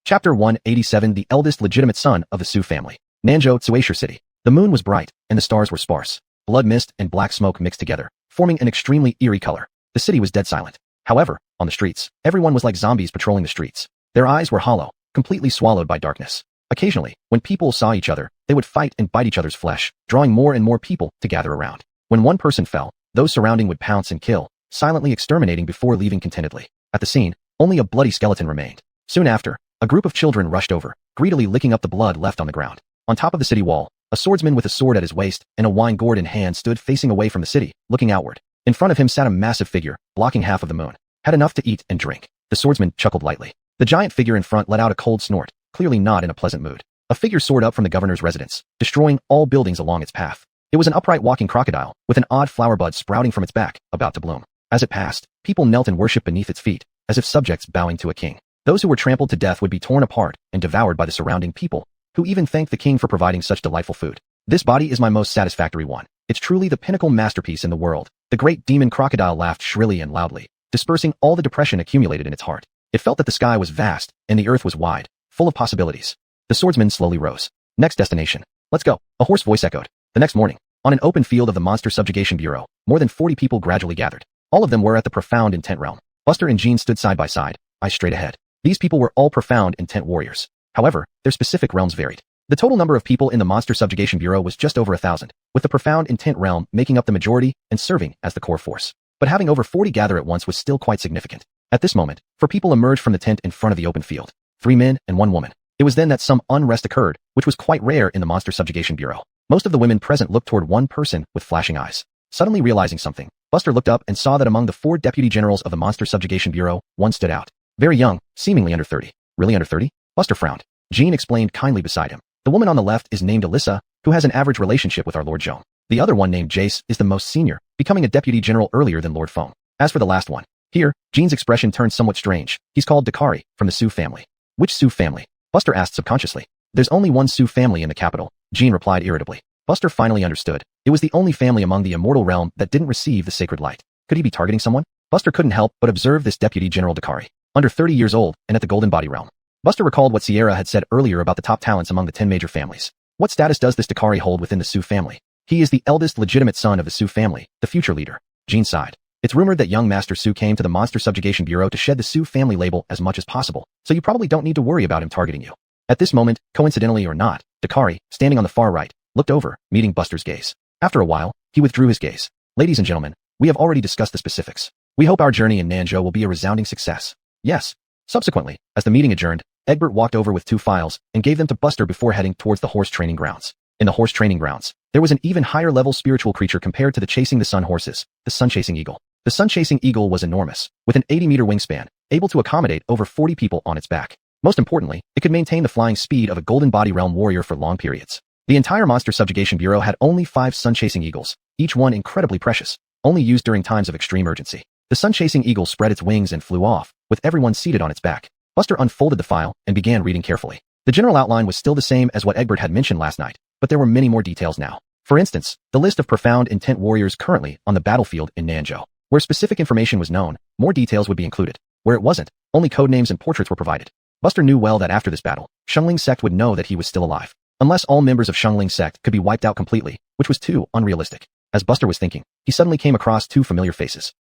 Chapter 187 The eldest legitimate son of the Su family. Nanzhou, Suizhou City. The moon was bright, and the stars were sparse. Blood mist and black smoke mixed together, forming an extremely eerie color. The city was dead silent. However, on the streets, everyone was like zombies patrolling the streets. Their eyes were hollow, completely swallowed by darkness. Occasionally, when people saw each other, they would fight and bite each other's flesh, drawing more and more people to gather around. When one person fell, those surrounding would pounce and kill, silently exterminating before leaving contentedly. At the scene, only a bloody skeleton remained. Soon after, a group of children rushed over, greedily licking up the blood left on the ground. On top of the city wall, a swordsman with a sword at his waist and a wine gourd in hand stood facing away from the city, looking outward. In front of him sat a massive figure, blocking half of the moon. Had enough to eat and drink. The swordsman chuckled lightly. The giant figure in front let out a cold snort, clearly not in a pleasant mood. A figure soared up from the governor's residence, destroying all buildings along its path. It was an upright walking crocodile, with an odd flower bud sprouting from its back, about to bloom. As it passed, people knelt and worshipped beneath its feet, as if subjects bowing to a king. Those who were trampled to death would be torn apart and devoured by the surrounding people, who even thanked the king for providing such delightful food. This body is my most satisfactory one. It's truly the pinnacle masterpiece in the world. The great demon crocodile laughed shrilly and loudly, dispersing all the depression accumulated in its heart. It felt that the sky was vast, and the earth was wide, full of possibilities. The swordsman slowly rose. Next destination. Let's go. A hoarse voice echoed. The next morning, on an open field of the Monster Subjugation Bureau, more than 40 people gradually gathered. All of them were at the profound intent realm. Buster and Jean stood side by side, eyes straight ahead. These people were all profound intent warriors. However, their specific realms varied. The total number of people in the Monster Subjugation Bureau was just over 1,000, with the profound intent realm making up the majority and serving as the core force. But having over 40 gather at once was still quite significant. At this moment, 4 people emerged from the tent in front of the open field. 3 men and 1 woman. It was then that some unrest occurred, which was quite rare in the Monster Subjugation Bureau. Most of the women present looked toward one person with flashing eyes. Suddenly realizing something, Buster looked up and saw that among the 4 deputy generals of the Monster Subjugation Bureau, one stood out. Very young, seemingly under 30. Really under 30? Buster frowned. Jean explained kindly beside him. The woman on the left is named Alyssa, who has an average relationship with our Lord Zhong. The other one named Jace is the most senior, becoming a deputy general earlier than Lord Feng. As for the last one, here, Jean's expression turned somewhat strange. He's called Dakari, from the Su family. Which Su family? Buster asked subconsciously. There's only one Su family in the capital, Jean replied irritably. Buster finally understood. It was the only family among the immortal realm that didn't receive the sacred light. Could he be targeting someone? Buster couldn't help but observe this deputy general Dakari, under 30 years old and at the golden body realm. Buster recalled what Sierra had said earlier about the top talents among the 10 major families. What status does this Dakari hold within the Su family? He is the eldest legitimate son of the Su family, the future leader. Jean sighed. It's rumored that young Master Su came to the Monster Subjugation Bureau to shed the Su family label as much as possible, so you probably don't need to worry about him targeting you. At this moment, coincidentally or not, Dakari, standing on the far right, looked over, meeting Buster's gaze. After a while, he withdrew his gaze. Ladies and gentlemen, we have already discussed the specifics. We hope our journey in Nanzhou will be a resounding success. Yes. Subsequently, as the meeting adjourned, Egbert walked over with 2 files and gave them to Buster before heading towards the horse training grounds. In the horse training grounds, there was an even higher level spiritual creature compared to the chasing the sun horses, the sun-chasing eagle. The sun-chasing eagle was enormous, with an 80-meter wingspan, able to accommodate over 40 people on its back. Most importantly, it could maintain the flying speed of a golden body realm warrior for long periods. The entire Monster Subjugation Bureau had only 5 sun-chasing eagles, each one incredibly precious, only used during times of extreme urgency. The sun-chasing eagle spread its wings and flew off, with everyone seated on its back. Buster unfolded the file and began reading carefully. The general outline was still the same as what Egbert had mentioned last night, but there were many more details now. For instance, the list of profound intent warriors currently on the battlefield in Nanzhou. Where specific information was known, more details would be included. Where it wasn't, only codenames and portraits were provided. Buster knew well that after this battle, Shengling sect would know that he was still alive. Unless all members of Shengling sect could be wiped out completely, which was too unrealistic. As Buster was thinking, he suddenly came across 2 familiar faces.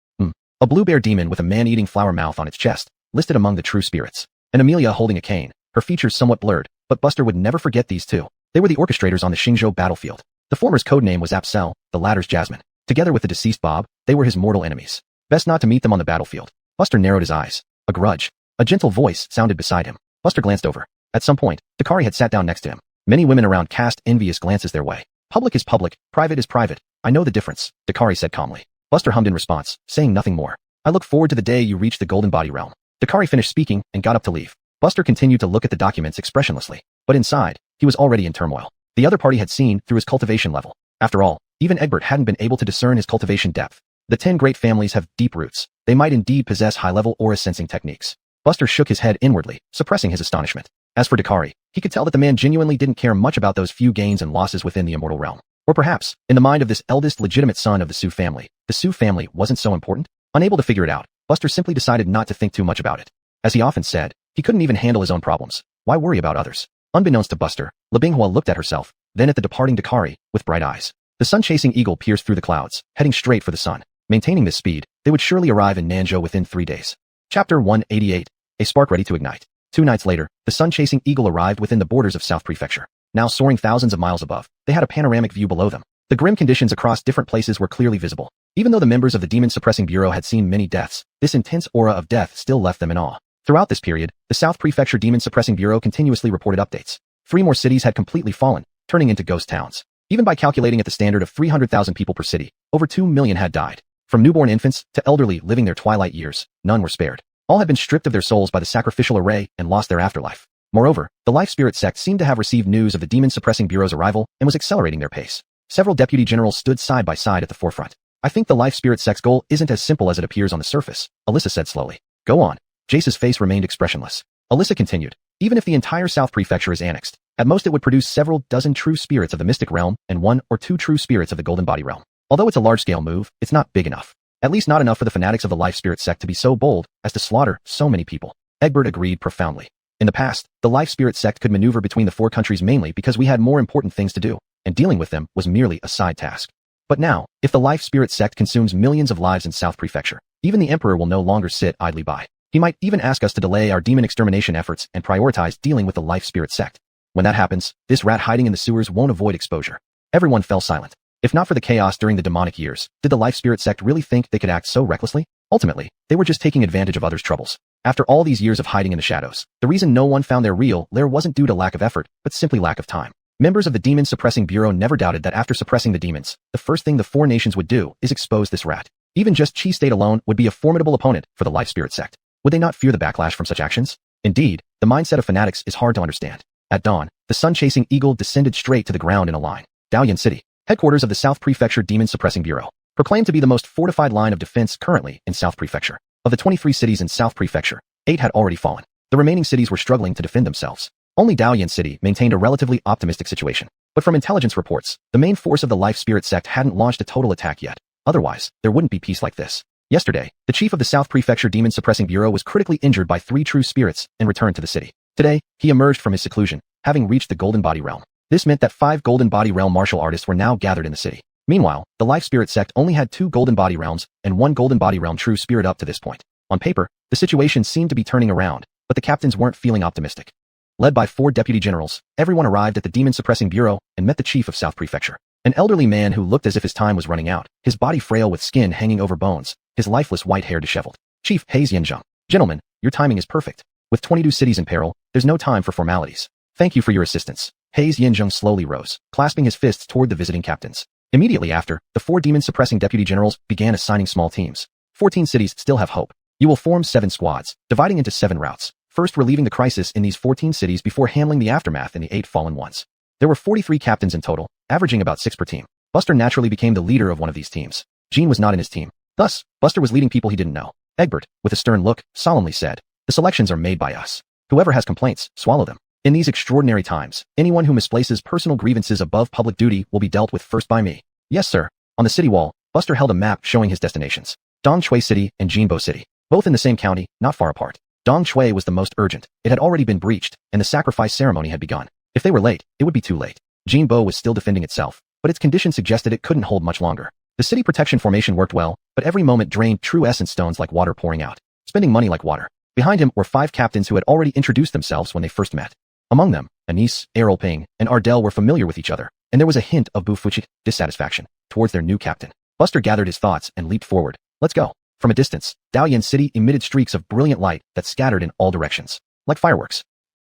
A blue bear demon with a man-eating flower mouth on its chest, listed among the true spirits. And Amelia holding a cane, her features somewhat blurred, but Buster would never forget these 2. They were the orchestrators on the Xingzhou battlefield. The former's codename was Apsel, the latter's Jasmine. Together with the deceased Bob, they were his mortal enemies. Best not to meet them on the battlefield. Buster narrowed his eyes. A grudge. A gentle voice sounded beside him. Buster glanced over. At some point, Dakari had sat down next to him. Many women around cast envious glances their way. Public is public, private is private. I know the difference, Dakari said calmly. Buster hummed in response, saying nothing more. I look forward to the day you reach the golden body realm. Dakari finished speaking and got up to leave. Buster continued to look at the documents expressionlessly, but inside, he was already in turmoil. The other party had seen through his cultivation level. After all, even Egbert hadn't been able to discern his cultivation depth. The 10 great families have deep roots. They might indeed possess high-level aura sensing techniques. Buster shook his head inwardly, suppressing his astonishment. As for Dakari, he could tell that the man genuinely didn't care much about those few gains and losses within the immortal realm. Or perhaps, in the mind of this eldest legitimate son of the Su family, the Su family wasn't so important? Unable to figure it out, Buster simply decided not to think too much about it. As he often said, he couldn't even handle his own problems. Why worry about others? Unbeknownst to Buster, Binghua looked at herself, then at the departing Dakari, with bright eyes. The sun-chasing eagle pierced through the clouds, heading straight for the sun. Maintaining this speed, they would surely arrive in Nanzhou within 3 days. Chapter 188. A spark ready to ignite. 2 nights later, the sun-chasing eagle arrived within the borders of South Prefecture. Now soaring thousands of miles above, they had a panoramic view below them. The grim conditions across different places were clearly visible. Even though the members of the Demon Suppressing Bureau had seen many deaths, this intense aura of death still left them in awe. Throughout this period, the South Prefecture Demon Suppressing Bureau continuously reported updates. 3 more cities had completely fallen, turning into ghost towns. Even by calculating at the standard of 300,000 people per city, over 2 million had died. From newborn infants to elderly living their twilight years, none were spared. All had been stripped of their souls by the sacrificial array and lost their afterlife. Moreover, the Life Spirit sect seemed to have received news of the Demon Suppressing Bureau's arrival and was accelerating their pace. Several deputy generals stood side by side at the forefront. I think the life spirit sect's goal isn't as simple as it appears on the surface, Alyssa said slowly. Go on. Jace's face remained expressionless. Alyssa continued. Even if the entire South Prefecture is annexed, at most it would produce several dozen true spirits of the Mystic Realm and 1 or 2 true spirits of the Golden Body Realm. Although it's a large-scale move, it's not big enough. At least not enough for the fanatics of the life spirit sect to be so bold as to slaughter so many people. Egbert agreed profoundly. In the past, the life spirit sect could maneuver between the 4 countries mainly because we had more important things to do, and dealing with them was merely a side task. But now, if the life spirit sect consumes millions of lives in South Prefecture, even the Emperor will no longer sit idly by. He might even ask us to delay our demon extermination efforts and prioritize dealing with the life spirit sect. When that happens, this rat hiding in the sewers won't avoid exposure. Everyone fell silent. If not for the chaos during the demonic years, did the life spirit sect really think they could act so recklessly? Ultimately, they were just taking advantage of others' troubles. After all these years of hiding in the shadows, the reason no one found their real lair wasn't due to lack of effort, but simply lack of time. Members of the Demon Suppressing Bureau never doubted that after suppressing the demons, the first thing the 4 nations would do is expose this rat. Even just Chi State alone would be a formidable opponent for the life spirit sect. Would they not fear the backlash from such actions? Indeed, the mindset of fanatics is hard to understand. At dawn, the sun-chasing eagle descended straight to the ground in a line. Dalian City, headquarters of the South Prefecture Demon Suppressing Bureau, proclaimed to be the most fortified line of defense currently in South Prefecture. Of the 23 cities in South Prefecture, 8 had already fallen. The remaining cities were struggling to defend themselves. Only Dalian City maintained a relatively optimistic situation. But from intelligence reports, the main force of the life spirit sect hadn't launched a total attack yet. Otherwise, there wouldn't be peace like this. Yesterday, the chief of the South Prefecture Demon Suppressing Bureau was critically injured by 3 true spirits and returned to the city. Today, he emerged from his seclusion, having reached the Golden Body Realm. This meant that 5 Golden Body Realm martial artists were now gathered in the city. Meanwhile, the life spirit sect only had 2 Golden Body Realms and 1 Golden Body Realm true spirit up to this point. On paper, the situation seemed to be turning around, but the captains weren't feeling optimistic. Led by 4 deputy generals, everyone arrived at the Demon Suppressing Bureau and met the chief of South Prefecture. An elderly man who looked as if his time was running out, his body frail with skin hanging over bones, his lifeless white hair disheveled. Chief Hayes Yenjung. Gentlemen, your timing is perfect. With 22 cities in peril, there's no time for formalities. Thank you for your assistance. Hayes Yenjung slowly rose, clasping his fists toward the visiting captains. Immediately after, the 4 demon-suppressing deputy generals began assigning small teams. 14 cities still have hope. You will form 7 squads, dividing into 7 routes. First relieving the crisis in these 14 cities before handling the aftermath in the 8 fallen ones. There were 43 captains in total, averaging about 6 per team. Buster naturally became the leader of one of these teams. Jean was not in his team. Thus, Buster was leading people he didn't know. Egbert, with a stern look, solemnly said, "The selections are made by us. Whoever has complaints, swallow them. In these extraordinary times, anyone who misplaces personal grievances above public duty will be dealt with first by me." "Yes, sir." On the city wall, Buster held a map showing his destinations. Dongshui City and Jinbo City, both in the same county, not far apart. Dongshui was the most urgent. It had already been breached, and the sacrifice ceremony had begun. If they were late, it would be too late. Jinbo was still defending itself, but its condition suggested it couldn't hold much longer. The city protection formation worked well, but every moment drained true essence stones like water pouring out, spending money like water. Behind him were 5 captains who had already introduced themselves when they first met. Among them, Anise, Errolping, and Ardell were familiar with each other, and there was a hint of Bufuchik dissatisfaction towards their new captain. Buster gathered his thoughts and leaped forward. "Let's go." From a distance, Dalian City emitted streaks of brilliant light that scattered in all directions, like fireworks.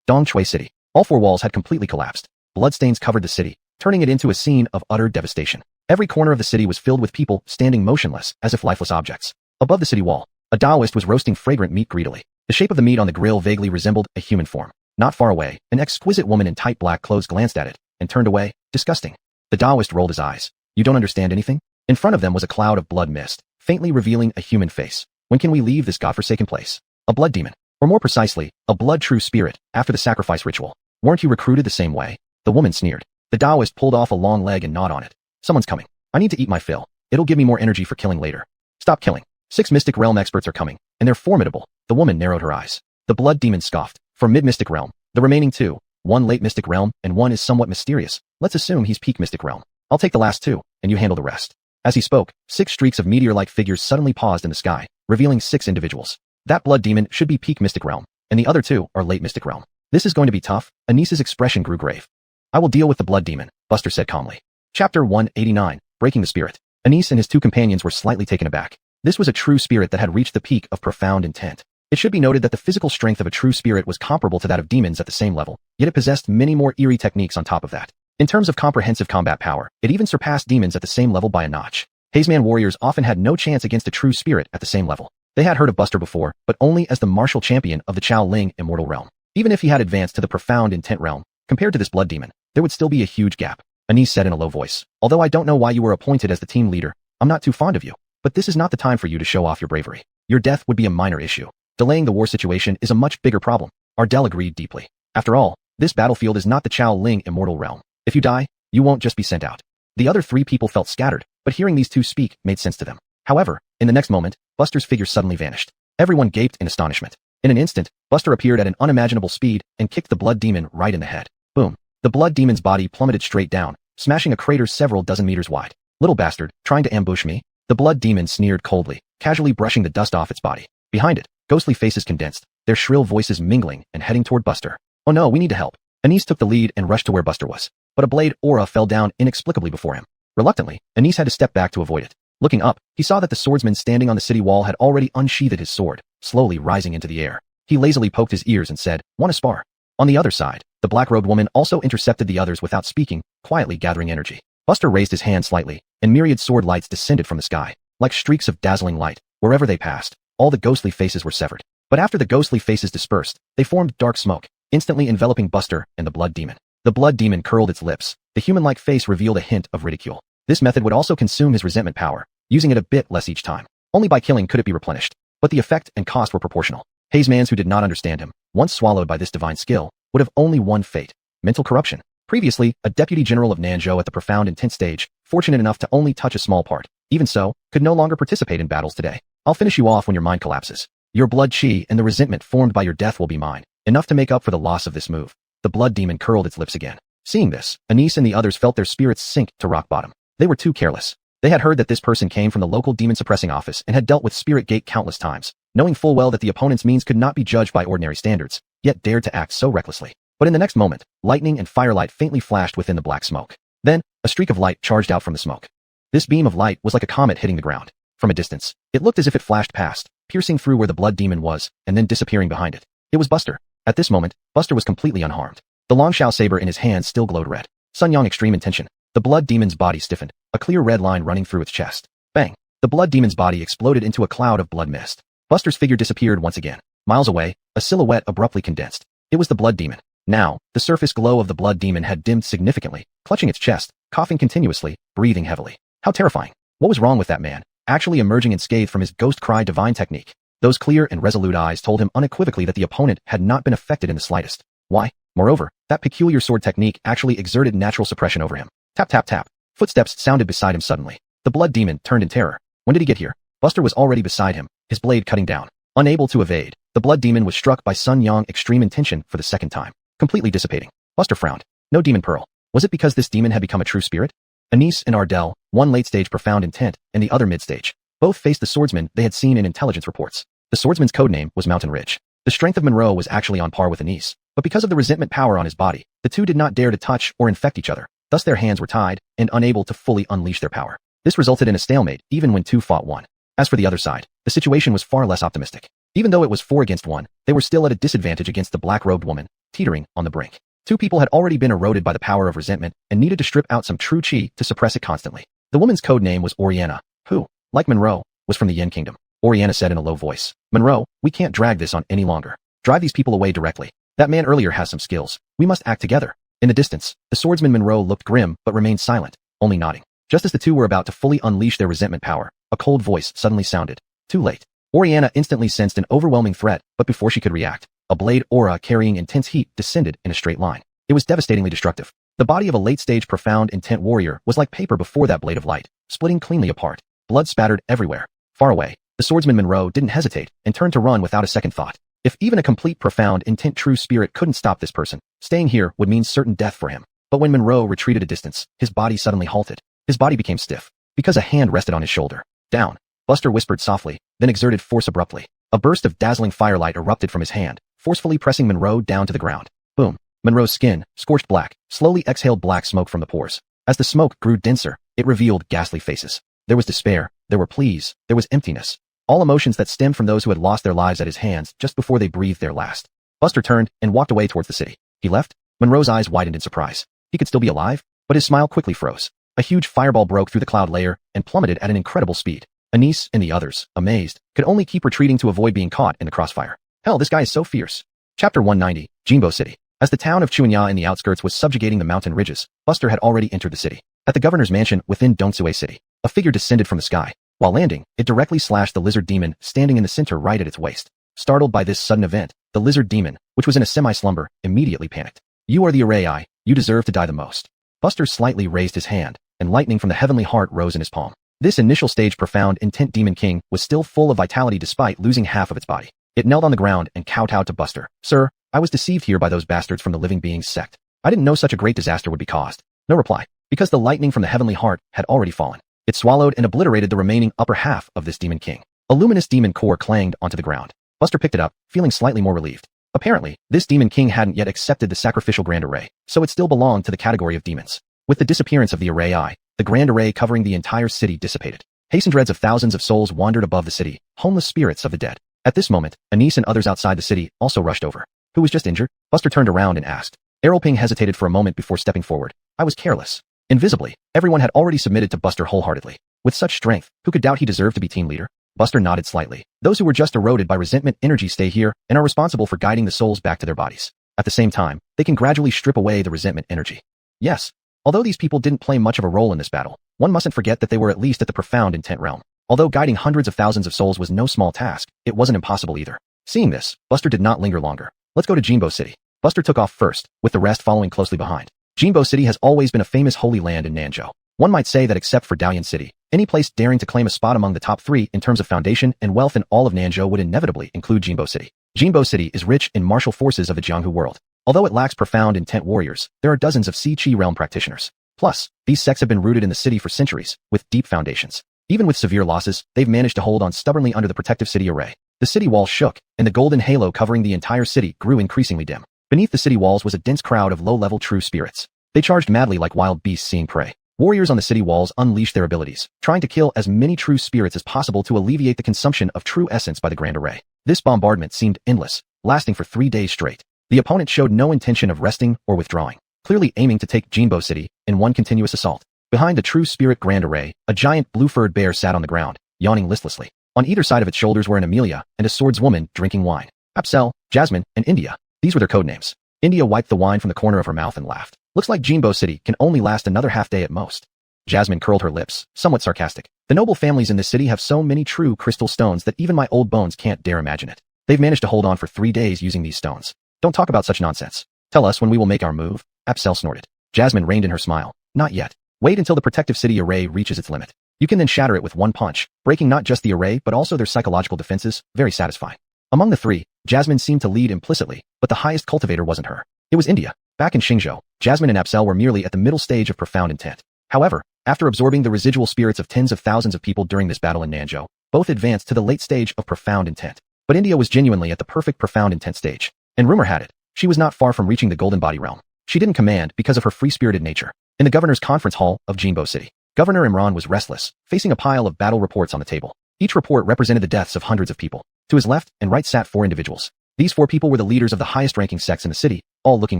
Dongshui City. All 4 walls had completely collapsed. Bloodstains covered the city, turning it into a scene of utter devastation. Every corner of the city was filled with people standing motionless, as if lifeless objects. Above the city wall, a Taoist was roasting fragrant meat greedily. The shape of the meat on the grill vaguely resembled a human form. Not far away, an exquisite woman in tight black clothes glanced at it and turned away, disgusting. The Taoist rolled his eyes. "You don't understand anything?" In front of them was a cloud of blood mist, faintly revealing a human face. "When can we leave this godforsaken place?" "A blood demon, or more precisely, a blood true spirit, after the sacrifice ritual. Weren't you recruited the same way?" The woman sneered. The Taoist pulled off a long leg and gnawed on it. "Someone's coming. I need to eat my fill. It'll give me more energy for killing later." "Stop killing. 6 Mystic Realm experts are coming, and they're formidable." The woman narrowed her eyes. The blood demon scoffed. "For mid-Mystic Realm, the remaining 2, 1 late Mystic Realm and 1 is somewhat mysterious. Let's assume he's peak Mystic Realm. I'll take the last 2, and you handle the rest." As he spoke, 6 streaks of meteor-like figures suddenly paused in the sky, revealing 6 individuals. That blood demon should be peak Mystic Realm, and the other 2 are late Mystic Realm. "This is going to be tough." Anise's expression grew grave. "I will deal with the blood demon," Buster said calmly. Chapter 189, Breaking the Spirit. Anise and his 2 companions were slightly taken aback. This was a true spirit that had reached the peak of profound intent. It should be noted that the physical strength of a true spirit was comparable to that of demons at the same level, yet it possessed many more eerie techniques on top of that. In terms of comprehensive combat power, it even surpassed demons at the same level by a notch. Hazeman warriors often had no chance against a true spirit at the same level. They had heard of Buster before, but only as the martial champion of the Chao Ling Immortal Realm. Even if he had advanced to the Profound Intent Realm, compared to this blood demon, there would still be a huge gap. Anise said in a low voice, "Although I don't know why you were appointed as the team leader, I'm not too fond of you, but this is not the time for you to show off your bravery. Your death would be a minor issue. Delaying the war situation is a much bigger problem. Ardell agreed deeply. After all, this battlefield is not the Chao Ling immortal realm. If you die, you won't just be sent out. The other three people felt scattered, but hearing these two speak made sense to them. However, in the next moment, Buster's figure suddenly vanished. Everyone gaped in astonishment. In an instant, Buster appeared at an unimaginable speed and kicked the blood demon right in the head. Boom. The blood demon's body plummeted straight down, smashing a crater several dozen meters wide. Little bastard, trying to ambush me? The blood demon sneered coldly, casually brushing the dust off its body. Behind it, ghostly faces condensed, their shrill voices mingling and heading toward Buster. Oh no, we need to help. Anise took the lead and rushed to where Buster was. But a blade aura fell down inexplicably before him. Reluctantly, Anise had to step back to avoid it. Looking up, he saw that the swordsman standing on the city wall had already unsheathed his sword, slowly rising into the air. He lazily poked his ears and said, "Want to spar?" On the other side, the black-robed woman also intercepted the others without speaking, quietly gathering energy. Buster raised his hand slightly, and myriad sword lights descended from the sky. Like streaks of dazzling light, wherever they passed, all the ghostly faces were severed. But after the ghostly faces dispersed, they formed dark smoke, instantly enveloping Buster and the blood demon. The blood demon curled its lips. The human-like face revealed a hint of ridicule. This method would also consume his resentment power, using it a bit less each time. Only by killing could it be replenished. But the effect and cost were proportional. Hazemans, who did not understand him, once swallowed by this divine skill, would have only one fate: mental corruption. Previously, a deputy general of Nanzhou at the profound intent stage, fortunate enough to only touch a small part, even so, could no longer participate in battles today. I'll finish you off when your mind collapses. Your blood chi and the resentment formed by your death will be mine, enough to make up for the loss of this move. The blood demon curled its lips again. Seeing this, Anise and the others felt their spirits sink to rock bottom. They were too careless. They had heard that this person came from the local demon suppressing office and had dealt with Spirit Gate countless times, knowing full well that the opponent's means could not be judged by ordinary standards, yet dared to act so recklessly. But in the next moment, lightning and firelight faintly flashed within the black smoke. Then, a streak of light charged out from the smoke. This beam of light was like a comet hitting the ground. From a distance, it looked as if it flashed past, piercing through where the blood demon was, and then disappearing behind it. It was Buster. At this moment, Buster was completely unharmed. The Longshao saber in his hand still glowed red. Sun Yang extreme intention. The blood demon's body stiffened, a clear red line running through its chest. Bang! The blood demon's body exploded into a cloud of blood mist. Buster's figure disappeared once again. Miles away, a silhouette abruptly condensed. It was the blood demon. Now, the surface glow of the blood demon had dimmed significantly, clutching its chest, coughing continuously, breathing heavily. How terrifying. What was wrong with that man, actually emerging unscathed from his ghost cry divine technique? Those clear and resolute eyes told him unequivocally that the opponent had not been affected in the slightest. Why? Moreover, that peculiar sword technique actually exerted natural suppression over him. Tap tap tap. Footsteps sounded beside him suddenly. The blood demon turned in terror. When did he get here? Buster was already beside him, his blade cutting down. Unable to evade, the blood demon was struck by Sun Yang extreme intention for the second time, completely dissipating. Buster frowned. No demon pearl. Was it because this demon had become a true spirit? Anise and Ardell, one late-stage profound intent, and the other mid-stage, both faced the swordsman they had seen in intelligence reports. The swordsman's codename was Mountain Ridge. The strength of Monroe was actually on par with Anise, but because of the resentment power on his body, the two did not dare to touch or infect each other. Thus their hands were tied and unable to fully unleash their power. This resulted in a stalemate even when two fought one. As for the other side, the situation was far less optimistic. Even though it was 4 against 1, they were still at a disadvantage against the black-robed woman, teetering on the brink. Two people had already been eroded by the power of resentment and needed to strip out some true chi to suppress it constantly. The woman's code name was Oriana, who, like Monroe, was from the Yin Kingdom. Oriana said in a low voice, "Monroe, we can't drag this on any longer. Drive these people away directly. That man earlier has some skills. We must act together." In the distance, the swordsman Monroe looked grim but remained silent, only nodding. Just as the two were about to fully unleash their resentment power, a cold voice suddenly sounded. Too late. Oriana instantly sensed an overwhelming threat, but before she could react, a blade aura carrying intense heat descended in a straight line. It was devastatingly destructive. The body of a late-stage profound intent warrior was like paper before that blade of light, splitting cleanly apart. Blood spattered everywhere. Far away, the swordsman Monroe didn't hesitate and turned to run without a second thought. If even a complete profound intent true spirit couldn't stop this person, staying here would mean certain death for him. But when Monroe retreated a distance, his body suddenly halted. His body became stiff, because a hand rested on his shoulder. Down. Buster whispered softly, then exerted force abruptly. A burst of dazzling firelight erupted from his hand, forcefully pressing Monroe down to the ground. Boom. Monroe's skin, scorched black, slowly exhaled black smoke from the pores. As the smoke grew denser, it revealed ghastly faces. There was despair, there were pleas, there was emptiness. All emotions that stemmed from those who had lost their lives at his hands just before they breathed their last. Buster turned and walked away towards the city. He left? Monroe's eyes widened in surprise. He could still be alive, but his smile quickly froze. A huge fireball broke through the cloud layer and plummeted at an incredible speed. Anise and the others, amazed, could only keep retreating to avoid being caught in the crossfire. Hell, this guy is so fierce. Chapter 190, Jingbo City. As the town of Chuanya in the outskirts was subjugating the mountain ridges, Buster had already entered the city. At the governor's mansion within Dongsue City, A figure descended from the sky. While landing, it directly slashed the lizard demon standing in the center right at its waist. Startled by this sudden event, the lizard demon, which was in a semi-slumber, immediately panicked. You are the Array Eye, you deserve to die the most. Buster slightly raised his hand, and lightning from the heavenly heart rose in his palm. This initial stage profound intent demon king was still full of vitality despite losing half of its body. It knelt on the ground and kowtowed to Buster. Sir, I was deceived here by those bastards from the living beings sect. I didn't know such a great disaster would be caused. No reply, because the lightning from the heavenly heart had already fallen. It swallowed and obliterated the remaining upper half of this demon king. A luminous demon core clanged onto the ground. Buster picked it up, feeling slightly more relieved. Apparently, this demon king hadn't yet accepted the sacrificial Grand Array, so it still belonged to the category of demons. With the disappearance of the Array Eye, the Grand Array covering the entire city dissipated. Hastened dreads of thousands of souls wandered above the city, homeless spirits of the dead. At this moment, Anise and others outside the city also rushed over. Who was just injured? Buster turned around and asked. Errolping hesitated for a moment before stepping forward. I was careless. Invisibly, everyone had already submitted to Buster wholeheartedly. With such strength, who could doubt he deserved to be team leader? Buster nodded slightly. Those who were just eroded by resentment energy stay here and are responsible for guiding the souls back to their bodies. At the same time, they can gradually strip away the resentment energy. Yes, although these people didn't play much of a role in this battle, one mustn't forget that they were at least at the profound intent realm. Although guiding hundreds of thousands of souls was no small task, it wasn't impossible either. Seeing this, Buster did not linger longer. Let's go to Jimbo City. Buster took off first, with the rest following closely behind. Jimbo City has always been a famous holy land in Nanzhou. One might say that except for Dalian City, any place daring to claim a spot among the top 3 in terms of foundation and wealth in all of Nanzhou would inevitably include Jimbo City. Jimbo City is rich in martial forces of the Jianghu world. Although it lacks profound intent warriors, there are dozens of Si-Chi realm practitioners. Plus, these sects have been rooted in the city for centuries, with deep foundations. Even with severe losses, they've managed to hold on stubbornly under the protective city array. The city walls shook, and the golden halo covering the entire city grew increasingly dim. Beneath the city walls was a dense crowd of low-level true spirits. They charged madly like wild beasts seeing prey. Warriors on the city walls unleashed their abilities, trying to kill as many true spirits as possible to alleviate the consumption of true essence by the Grand Array. This bombardment seemed endless, lasting for 3 days straight. The opponent showed no intention of resting or withdrawing, clearly aiming to take Jimbo City in one continuous assault. Behind a true spirit Grand Array, a giant blue-furred bear sat on the ground, yawning listlessly. On either side of its shoulders were an Amelia and a swordswoman drinking wine. Apsel, Jasmine, and India. These were their code names. India wiped the wine from the corner of her mouth and laughed. Looks like Jimbo City can only last another half day at most. Jasmine curled her lips, somewhat sarcastic. The noble families in this city have so many true crystal stones that even my old bones can't dare imagine it. They've managed to hold on for 3 days using these stones. Don't talk about such nonsense. Tell us when we will make our move. Apsel snorted. Jasmine reined in her smile. Not yet. Wait until the protective city array reaches its limit. You can then shatter it with one punch, breaking not just the array but also their psychological defenses, very satisfying. Among the 3, Jasmine seemed to lead implicitly, but the highest cultivator wasn't her. It was India. Back in Xingzhou, Jasmine and Apsel were merely at the middle stage of profound intent. However, after absorbing the residual spirits of tens of thousands of people during this battle in Nanzhou, both advanced to the late stage of profound intent. But India was genuinely at the perfect profound intent stage. And rumor had it, she was not far from reaching the golden body realm. She didn't command because of her free-spirited nature. In the governor's conference hall of Jimbo City, Governor Imran was restless, facing a pile of battle reports on the table. Each report represented the deaths of hundreds of people. To his left and right sat 4 individuals. These 4 people were the leaders of the highest-ranking sects in the city, all looking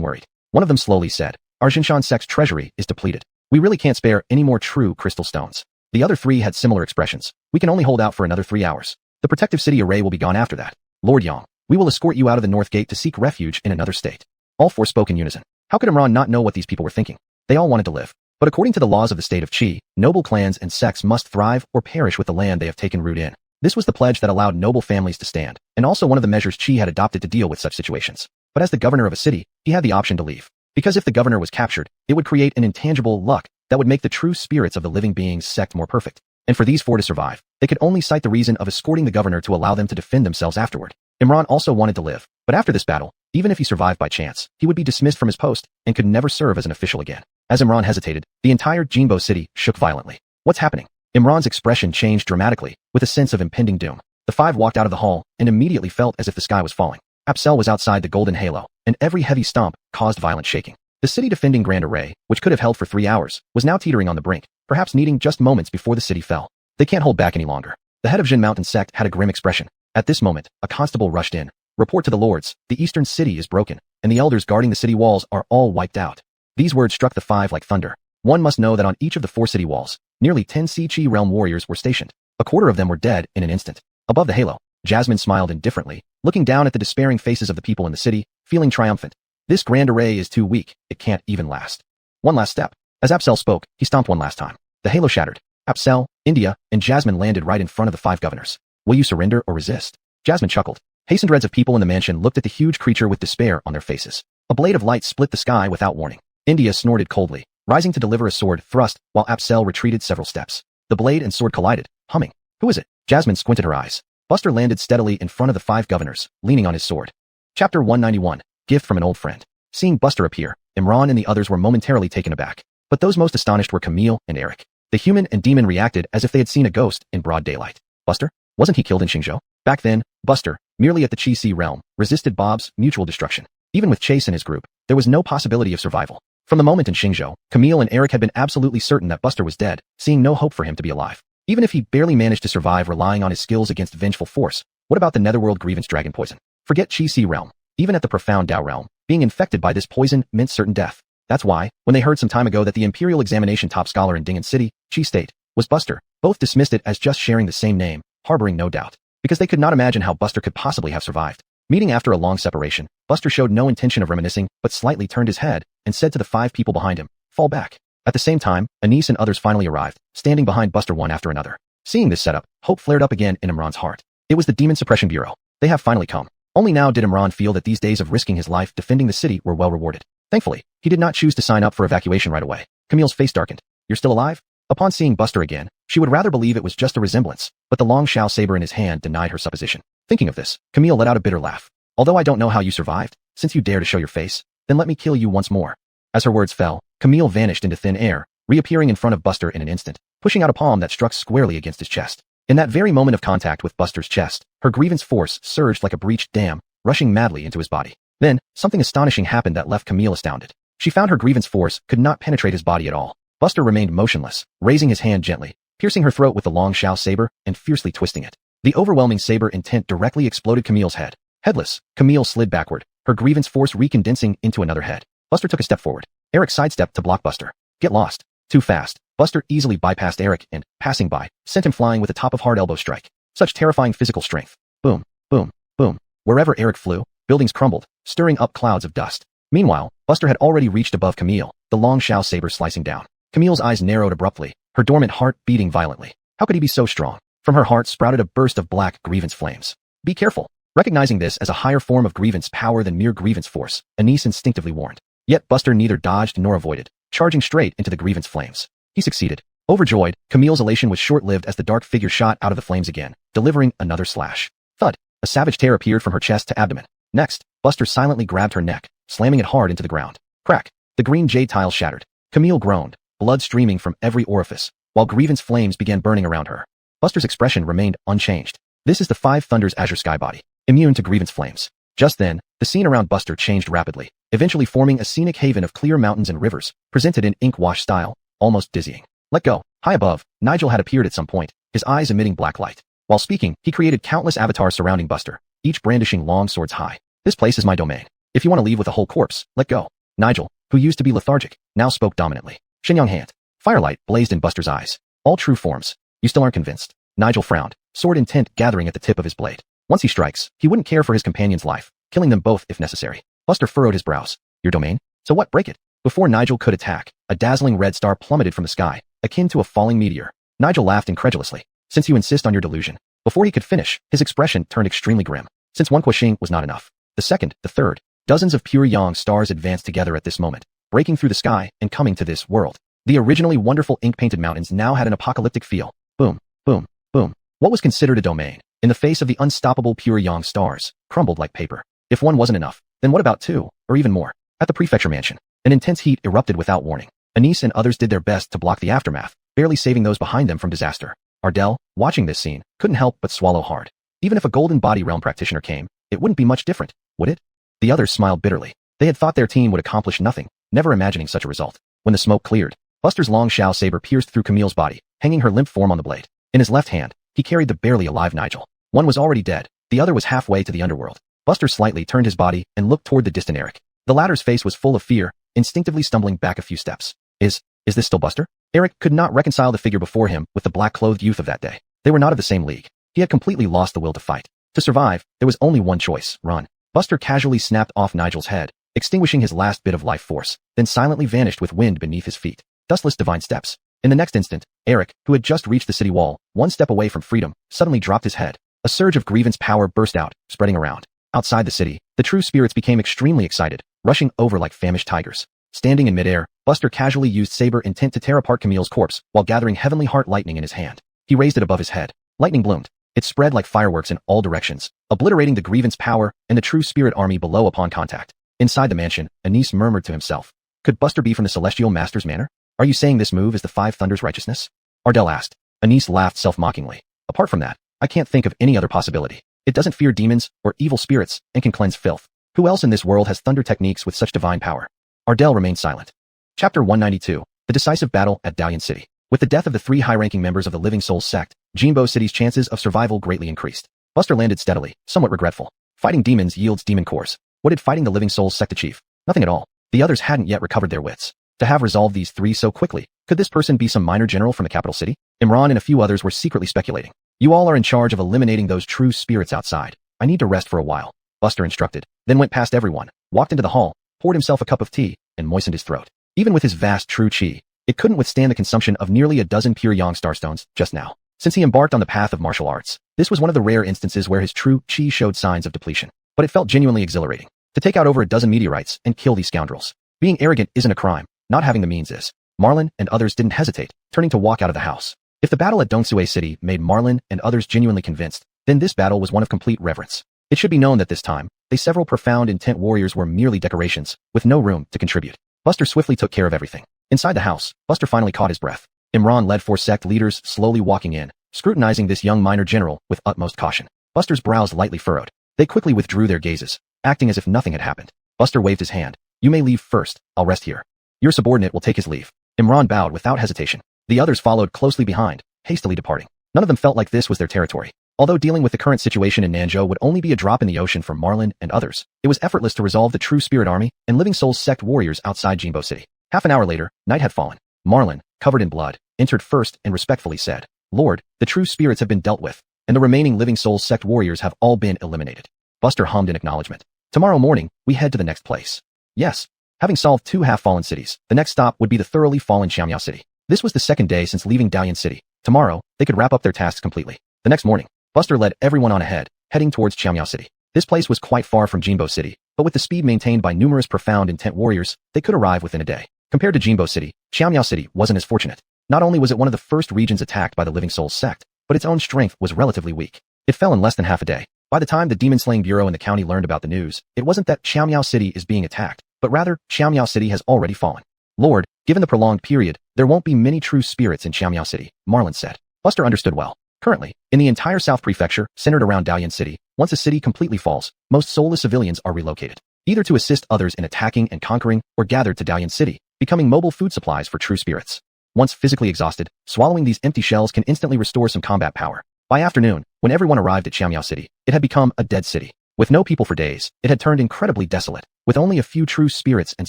worried. One of them slowly said, Our Jinshan sect's treasury is depleted. We really can't spare any more true crystal stones. The other 3 had similar expressions. We can only hold out for another 3 hours. The protective city array will be gone after that. Lord Yang, we will escort you out of the north gate to seek refuge in another state. All 4 spoke in unison. How could Imran not know what these people were thinking? They all wanted to live. But according to the laws of the state of Qi, noble clans and sects must thrive or perish with the land they have taken root in. This was the pledge that allowed noble families to stand, and also one of the measures Qi had adopted to deal with such situations. But as the governor of a city, he had the option to leave. Because if the governor was captured, it would create an intangible luck that would make the true spirits of the living beings sect more perfect. And for these 4 to survive, they could only cite the reason of escorting the governor to allow them to defend themselves afterward. Imran also wanted to live, but after this battle, even if he survived by chance, he would be dismissed from his post and could never serve as an official again. As Imran hesitated, the entire Jimbo City shook violently. What's happening? Imran's expression changed dramatically, with a sense of impending doom. The 5 walked out of the hall and immediately felt as if the sky was falling. Apsel was outside the golden halo, and every heavy stomp caused violent shaking. The city defending Grand Array, which could have held for 3 hours, was now teetering on the brink, perhaps needing just moments before the city fell. They can't hold back any longer. The head of Jin Mountain sect had a grim expression. At this moment, a constable rushed in. Report to the lords, the eastern city is broken, and the elders guarding the city walls are all wiped out. These words struck the 5 like thunder. One must know that on each of the 4 city walls, nearly 10 Si-Chi realm warriors were stationed. A quarter of them were dead in an instant. Above the halo, Jasmine smiled indifferently, looking down at the despairing faces of the people in the city, feeling triumphant. This Grand Array is too weak, it can't even last. One last step. As Apsel spoke, he stomped one last time. The halo shattered. Apsel, India, and Jasmine landed right in front of the 5 governors. Will you surrender or resist? Jasmine chuckled. Hastened reds of people in the mansion looked at the huge creature with despair on their faces. A blade of light split the sky without warning. India snorted coldly, rising to deliver a sword thrust while Apsel retreated several steps. The blade and sword collided, humming. Who is it? Jasmine squinted her eyes. Buster landed steadily in front of the 5 governors, leaning on his sword. Chapter 191, Gift from an Old Friend. Seeing Buster appear, Imran and the others were momentarily taken aback. But those most astonished were Camille and Eric. The human and demon reacted as if they had seen a ghost in broad daylight. Buster? Wasn't he killed in Xingzhou? Back then, Buster, merely at the Chi Si realm, resisted Bob's mutual destruction. Even with Chase and his group, there was no possibility of survival. From the moment in Xingzhou, Camille and Eric had been absolutely certain that Buster was dead, seeing no hope for him to be alive. Even if he barely managed to survive relying on his skills against vengeful force, what about the Netherworld grievance dragon poison? Forget Chi Si realm. Even at the profound Dao realm, being infected by this poison meant certain death. That's why, when they heard some time ago that the Imperial Examination top scholar in Ding'an City, Chi State, was Buster, both dismissed it as just sharing the same name, harboring no doubt. Because they could not imagine how Buster could possibly have survived. Meeting after a long separation, Buster showed no intention of reminiscing, but slightly turned his head and said to the 5 people behind him, fall back. At the same time, Anise and others finally arrived, standing behind Buster one after another. Seeing this setup, hope flared up again in Imran's heart. It was the Demon Suppression Bureau. They have finally come. Only now did Imran feel that these days of risking his life defending the city were well rewarded. Thankfully, he did not choose to sign up for evacuation right away. Camille's face darkened. You're still alive? Upon seeing Buster again, she would rather believe it was just a resemblance, but the long Shao saber in his hand denied her supposition. Thinking of this, Camille let out a bitter laugh. Although I don't know how you survived, since you dare to show your face, then let me kill you once more. As her words fell, Camille vanished into thin air, reappearing in front of Buster in an instant, pushing out a palm that struck squarely against his chest. In that very moment of contact with Buster's chest, her grievance force surged like a breached dam, rushing madly into his body. Then, something astonishing happened that left Camille astounded. She found her grievance force could not penetrate his body at all. Buster remained motionless, raising his hand gently, piercing her throat with the long Shao saber, and fiercely twisting it. The overwhelming saber intent directly exploded Camille's head. Headless, Camille slid backward, her grievance force recondensing into another head. Buster took a step forward. Eric sidestepped to block Buster. Get lost. Too fast. Buster easily bypassed Eric and, passing by, sent him flying with a top of hard elbow strike. Such terrifying physical strength. Boom, boom, boom. Wherever Eric flew, buildings crumbled, stirring up clouds of dust. Meanwhile, Buster had already reached above Camille, the long Shao saber slicing down. Camille's eyes narrowed abruptly, her dormant heart beating violently. How could he be so strong? From her heart sprouted a burst of black grievance flames. Be careful. Recognizing this as a higher form of grievance power than mere grievance force, Anise instinctively warned. Yet Buster neither dodged nor avoided, charging straight into the grievance flames. He succeeded. Overjoyed, Camille's elation was short-lived as the dark figure shot out of the flames again, delivering another slash. Thud! A savage tear appeared from her chest to abdomen. Next, Buster silently grabbed her neck, slamming it hard into the ground. Crack! The green jade tile shattered. Camille groaned, blood streaming from every orifice, while grievance flames began burning around her. Buster's expression remained unchanged. This is the 5 Thunders Azure Sky Body, immune to grievance flames. Just then, the scene around Buster changed rapidly, eventually forming a scenic haven of clear mountains and rivers, presented in ink wash style, almost dizzying. Let go. High above, Nigel had appeared at some point, his eyes emitting black light. While speaking, he created countless avatars surrounding Buster, each brandishing long swords high. This place is my domain. If you want to leave with a whole corpse, let go. Nigel, who used to be lethargic, now spoke dominantly. Shenyang hand. Firelight blazed in Buster's eyes. All true forms. You still aren't convinced. Nigel frowned, sword intent gathering at the tip of his blade. Once he strikes, he wouldn't care for his companion's life, killing them both if necessary. Buster furrowed his brows. Your domain? So what? Break it. Before Nigel could attack, a dazzling red star plummeted from the sky, akin to a falling meteor. Nigel laughed incredulously. Since you insist on your delusion. Before he could finish, his expression turned extremely grim. Since one Kuo-Shing was not enough. The second, the third, dozens of pure yang stars advanced together at this moment, breaking through the sky and coming to this world. The originally wonderful ink-painted mountains now had an apocalyptic feel. Boom, boom, boom. What was considered a domain, in the face of the unstoppable pure yang stars, crumbled like paper. If one wasn't enough, then what about 2, or even more? At the prefecture mansion, an intense heat erupted without warning. Anise and others did their best to block the aftermath, barely saving those behind them from disaster. Ardell, watching this scene, couldn't help but swallow hard. Even if a golden body realm practitioner came, it wouldn't be much different, would it? The others smiled bitterly. They had thought their team would accomplish nothing, never imagining such a result. When the smoke cleared, Buster's long Shao saber pierced through Camille's body, hanging her limp form on the blade. In his left hand, he carried the barely alive Nigel. One was already dead, the other was halfway to the underworld. Buster slightly turned his body and looked toward the distant Eric. The latter's face was full of fear, instinctively stumbling back a few steps. Is this still Buster? Eric could not reconcile the figure before him with the black-clothed youth of that day. They were not of the same league. He had completely lost the will to fight. To survive, there was only one choice, run. Buster casually snapped off Nigel's head, extinguishing his last bit of life force, then silently vanished with wind beneath his feet. Dustless divine steps. In the next instant, Eric, who had just reached the city wall, one step away from freedom, suddenly dropped his head. A surge of grievance power burst out, spreading around. Outside the city, the true spirits became extremely excited, rushing over like famished tigers. Standing in midair, Buster casually used saber intent to tear apart Camille's corpse while gathering heavenly heart lightning in his hand. He raised it above his head. Lightning bloomed. It spread like fireworks in all directions, obliterating the grievance power and the true spirit army below upon contact. Inside the mansion, Anise murmured to himself. Could Buster be from the Celestial Master's manor? Are you saying this move is the Five Thunders' righteousness? Ardell asked. Anise laughed self-mockingly. Apart from that, I can't think of any other possibility. It doesn't fear demons or evil spirits and can cleanse filth. Who else in this world has thunder techniques with such divine power? Ardell remained silent. Chapter 192. The Decisive Battle at Dalian City. With the death of the 3 high-ranking members of the Living Souls sect, Jinbo City's chances of survival greatly increased. Buster landed steadily, somewhat regretful. Fighting demons yields demon cores. What did fighting the Living Souls sect achieve? Nothing at all. The others hadn't yet recovered their wits. To have resolved these 3 so quickly, could this person be some minor general from the capital city? Imran and a few others were secretly speculating. You all are in charge of eliminating those true spirits outside. I need to rest for a while, Buster instructed, then went past everyone, walked into the hall, poured himself a cup of tea, and moistened his throat. Even with his vast true chi, it couldn't withstand the consumption of nearly a dozen pure yang starstones just now. Since he embarked on the path of martial arts, this was one of the rare instances where his true chi showed signs of depletion. But it felt genuinely exhilarating to take out over a dozen meteorites and kill these scoundrels. Being arrogant isn't a crime, not having the means is. Marlin and others didn't hesitate, turning to walk out of the house. If the battle at Dongsue City made Marlin and others genuinely convinced, then this battle was one of complete reverence. It should be known that this time, several profound intent warriors were merely decorations, with no room to contribute. Buster swiftly took care of everything. Inside the house, Buster finally caught his breath. Imran led 4 sect leaders slowly walking in, scrutinizing this young minor general with utmost caution. Buster's brows lightly furrowed. They quickly withdrew their gazes, acting as if nothing had happened. Buster waved his hand. You may leave first, I'll rest here. Your subordinate will take his leave. Imran bowed without hesitation. The others followed closely behind, hastily departing. None of them felt like this was their territory. Although dealing with the current situation in Nanzhou would only be a drop in the ocean for Marlin and others, it was effortless to resolve the True Spirit Army and Living Souls sect warriors outside Jinbo City. Half an hour later, night had fallen. Marlin, covered in blood, entered first and respectfully said, Lord, the true spirits have been dealt with, and the remaining Living Souls sect warriors have all been eliminated. Buster hummed in acknowledgement. Tomorrow morning, we head to the next place. Yes. Having solved 2 half-fallen cities, the next stop would be the thoroughly fallen Xiaomiao City. This was the second day since leaving Dalian City. Tomorrow, they could wrap up their tasks completely. The next morning, Buster led everyone on ahead, heading towards Xiaomiao City. This place was quite far from Jinbo City, but with the speed maintained by numerous profound intent warriors, they could arrive within a day. Compared to Jinbo City, Xiaomiao City wasn't as fortunate. Not only was it one of the first regions attacked by the Living Souls sect, but its own strength was relatively weak. It fell in less than half a day. By the time the Demon-Slaying Bureau in the county learned about the news, it wasn't that Xiaomiao City is being attacked, but rather, Xiaomiao City has already fallen. Lord, given the prolonged period, there won't be many true spirits in Xiaomiao City, Marlin said. Buster understood well. Currently, in the entire South Prefecture, centered around Dalian City, once a city completely falls, most soulless civilians are relocated, either to assist others in attacking and conquering, or gathered to Dalian City, becoming mobile food supplies for true spirits. Once physically exhausted, swallowing these empty shells can instantly restore some combat power. By afternoon, when everyone arrived at Xiaomiao City, it had become a dead city. With no people for days, it had turned incredibly desolate, with only a few true spirits and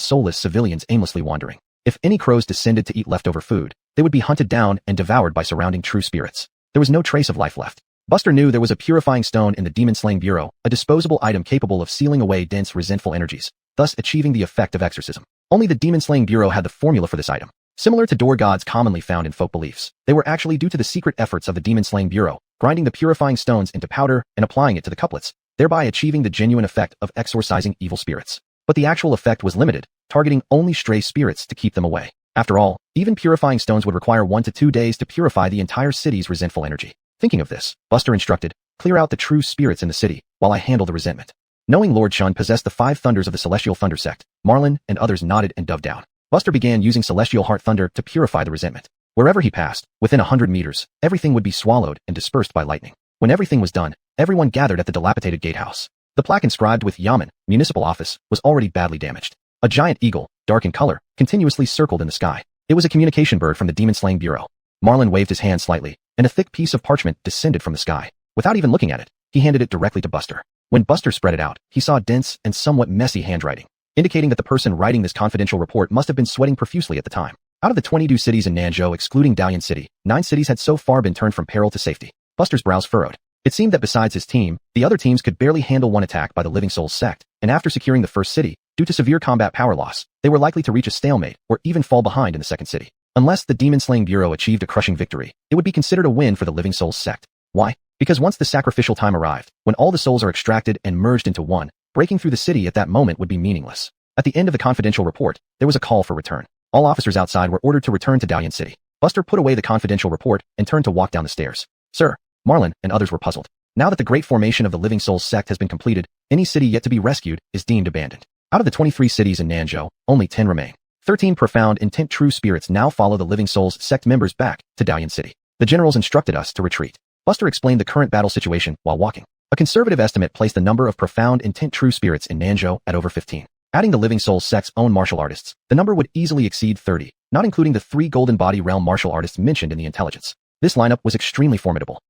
soulless civilians aimlessly wandering. If any crows descended to eat leftover food, they would be hunted down and devoured by surrounding true spirits. There was no trace of life left. Buster knew there was a purifying stone in the Demon-Slaying Bureau, a disposable item capable of sealing away dense, resentful energies, thus achieving the effect of exorcism. Only the Demon-Slaying Bureau had the formula for this item. Similar to door gods commonly found in folk beliefs, they were actually due to the secret efforts of the Demon-Slaying Bureau, grinding the purifying stones into powder and applying it to the couplets, thereby achieving the genuine effect of exorcising evil spirits. But the actual effect was limited, targeting only stray spirits to keep them away. After all, even purifying stones would require 1 to 2 days to purify the entire city's resentful energy. Thinking of this, Buster instructed, clear out the true spirits in the city, while I handle the resentment. Knowing Lord Shun possessed the 5 thunders of the Celestial Thunder sect, Marlin and others nodded and dove down. Buster began using Celestial Heart Thunder to purify the resentment. Wherever he passed, within 100 meters, everything would be swallowed and dispersed by lightning. When everything was done, everyone gathered at the dilapidated gatehouse. The plaque inscribed with Yamen, municipal office, was already badly damaged. A giant eagle, dark in color, continuously circled in the sky. It was a communication bird from the Demon-Slaying Bureau. Marlin waved his hand slightly, and a thick piece of parchment descended from the sky. Without even looking at it, he handed it directly to Buster. When Buster spread it out, he saw dense and somewhat messy handwriting, indicating that the person writing this confidential report must have been sweating profusely at the time. Out of the 22 cities in Nanzhou excluding Dalian City, 9 cities had so far been turned from peril to safety. Buster's brows furrowed. It seemed that besides his team, the other teams could barely handle one attack by the Living Souls sect, and after securing the first city, due to severe combat power loss, they were likely to reach a stalemate or even fall behind in the second city. Unless the demon-slaying bureau achieved a crushing victory, it would be considered a win for the Living Souls sect. Why? Because once the sacrificial time arrived, when all the souls are extracted and merged into one, breaking through the city at that moment would be meaningless. At the end of the confidential report, there was a call for return. All officers outside were ordered to return to Dalian City. Buster put away the confidential report and turned to walk down the stairs. Sir, Marlin and others were puzzled. Now that the great formation of the Living Souls sect has been completed, any city yet to be rescued is deemed abandoned. Out of the 23 cities in Nanzhou, only 10 remain. 13 profound intent true spirits now follow the Living Souls sect members back to Dalian City. The generals instructed us to retreat. Buster explained the current battle situation while walking. A conservative estimate placed the number of profound intent true spirits in Nanzhou at over 15. Adding the Living Souls sect's own martial artists, the number would easily exceed 30, not including the 3 Golden Body Realm martial artists mentioned in the intelligence. This lineup was extremely formidable.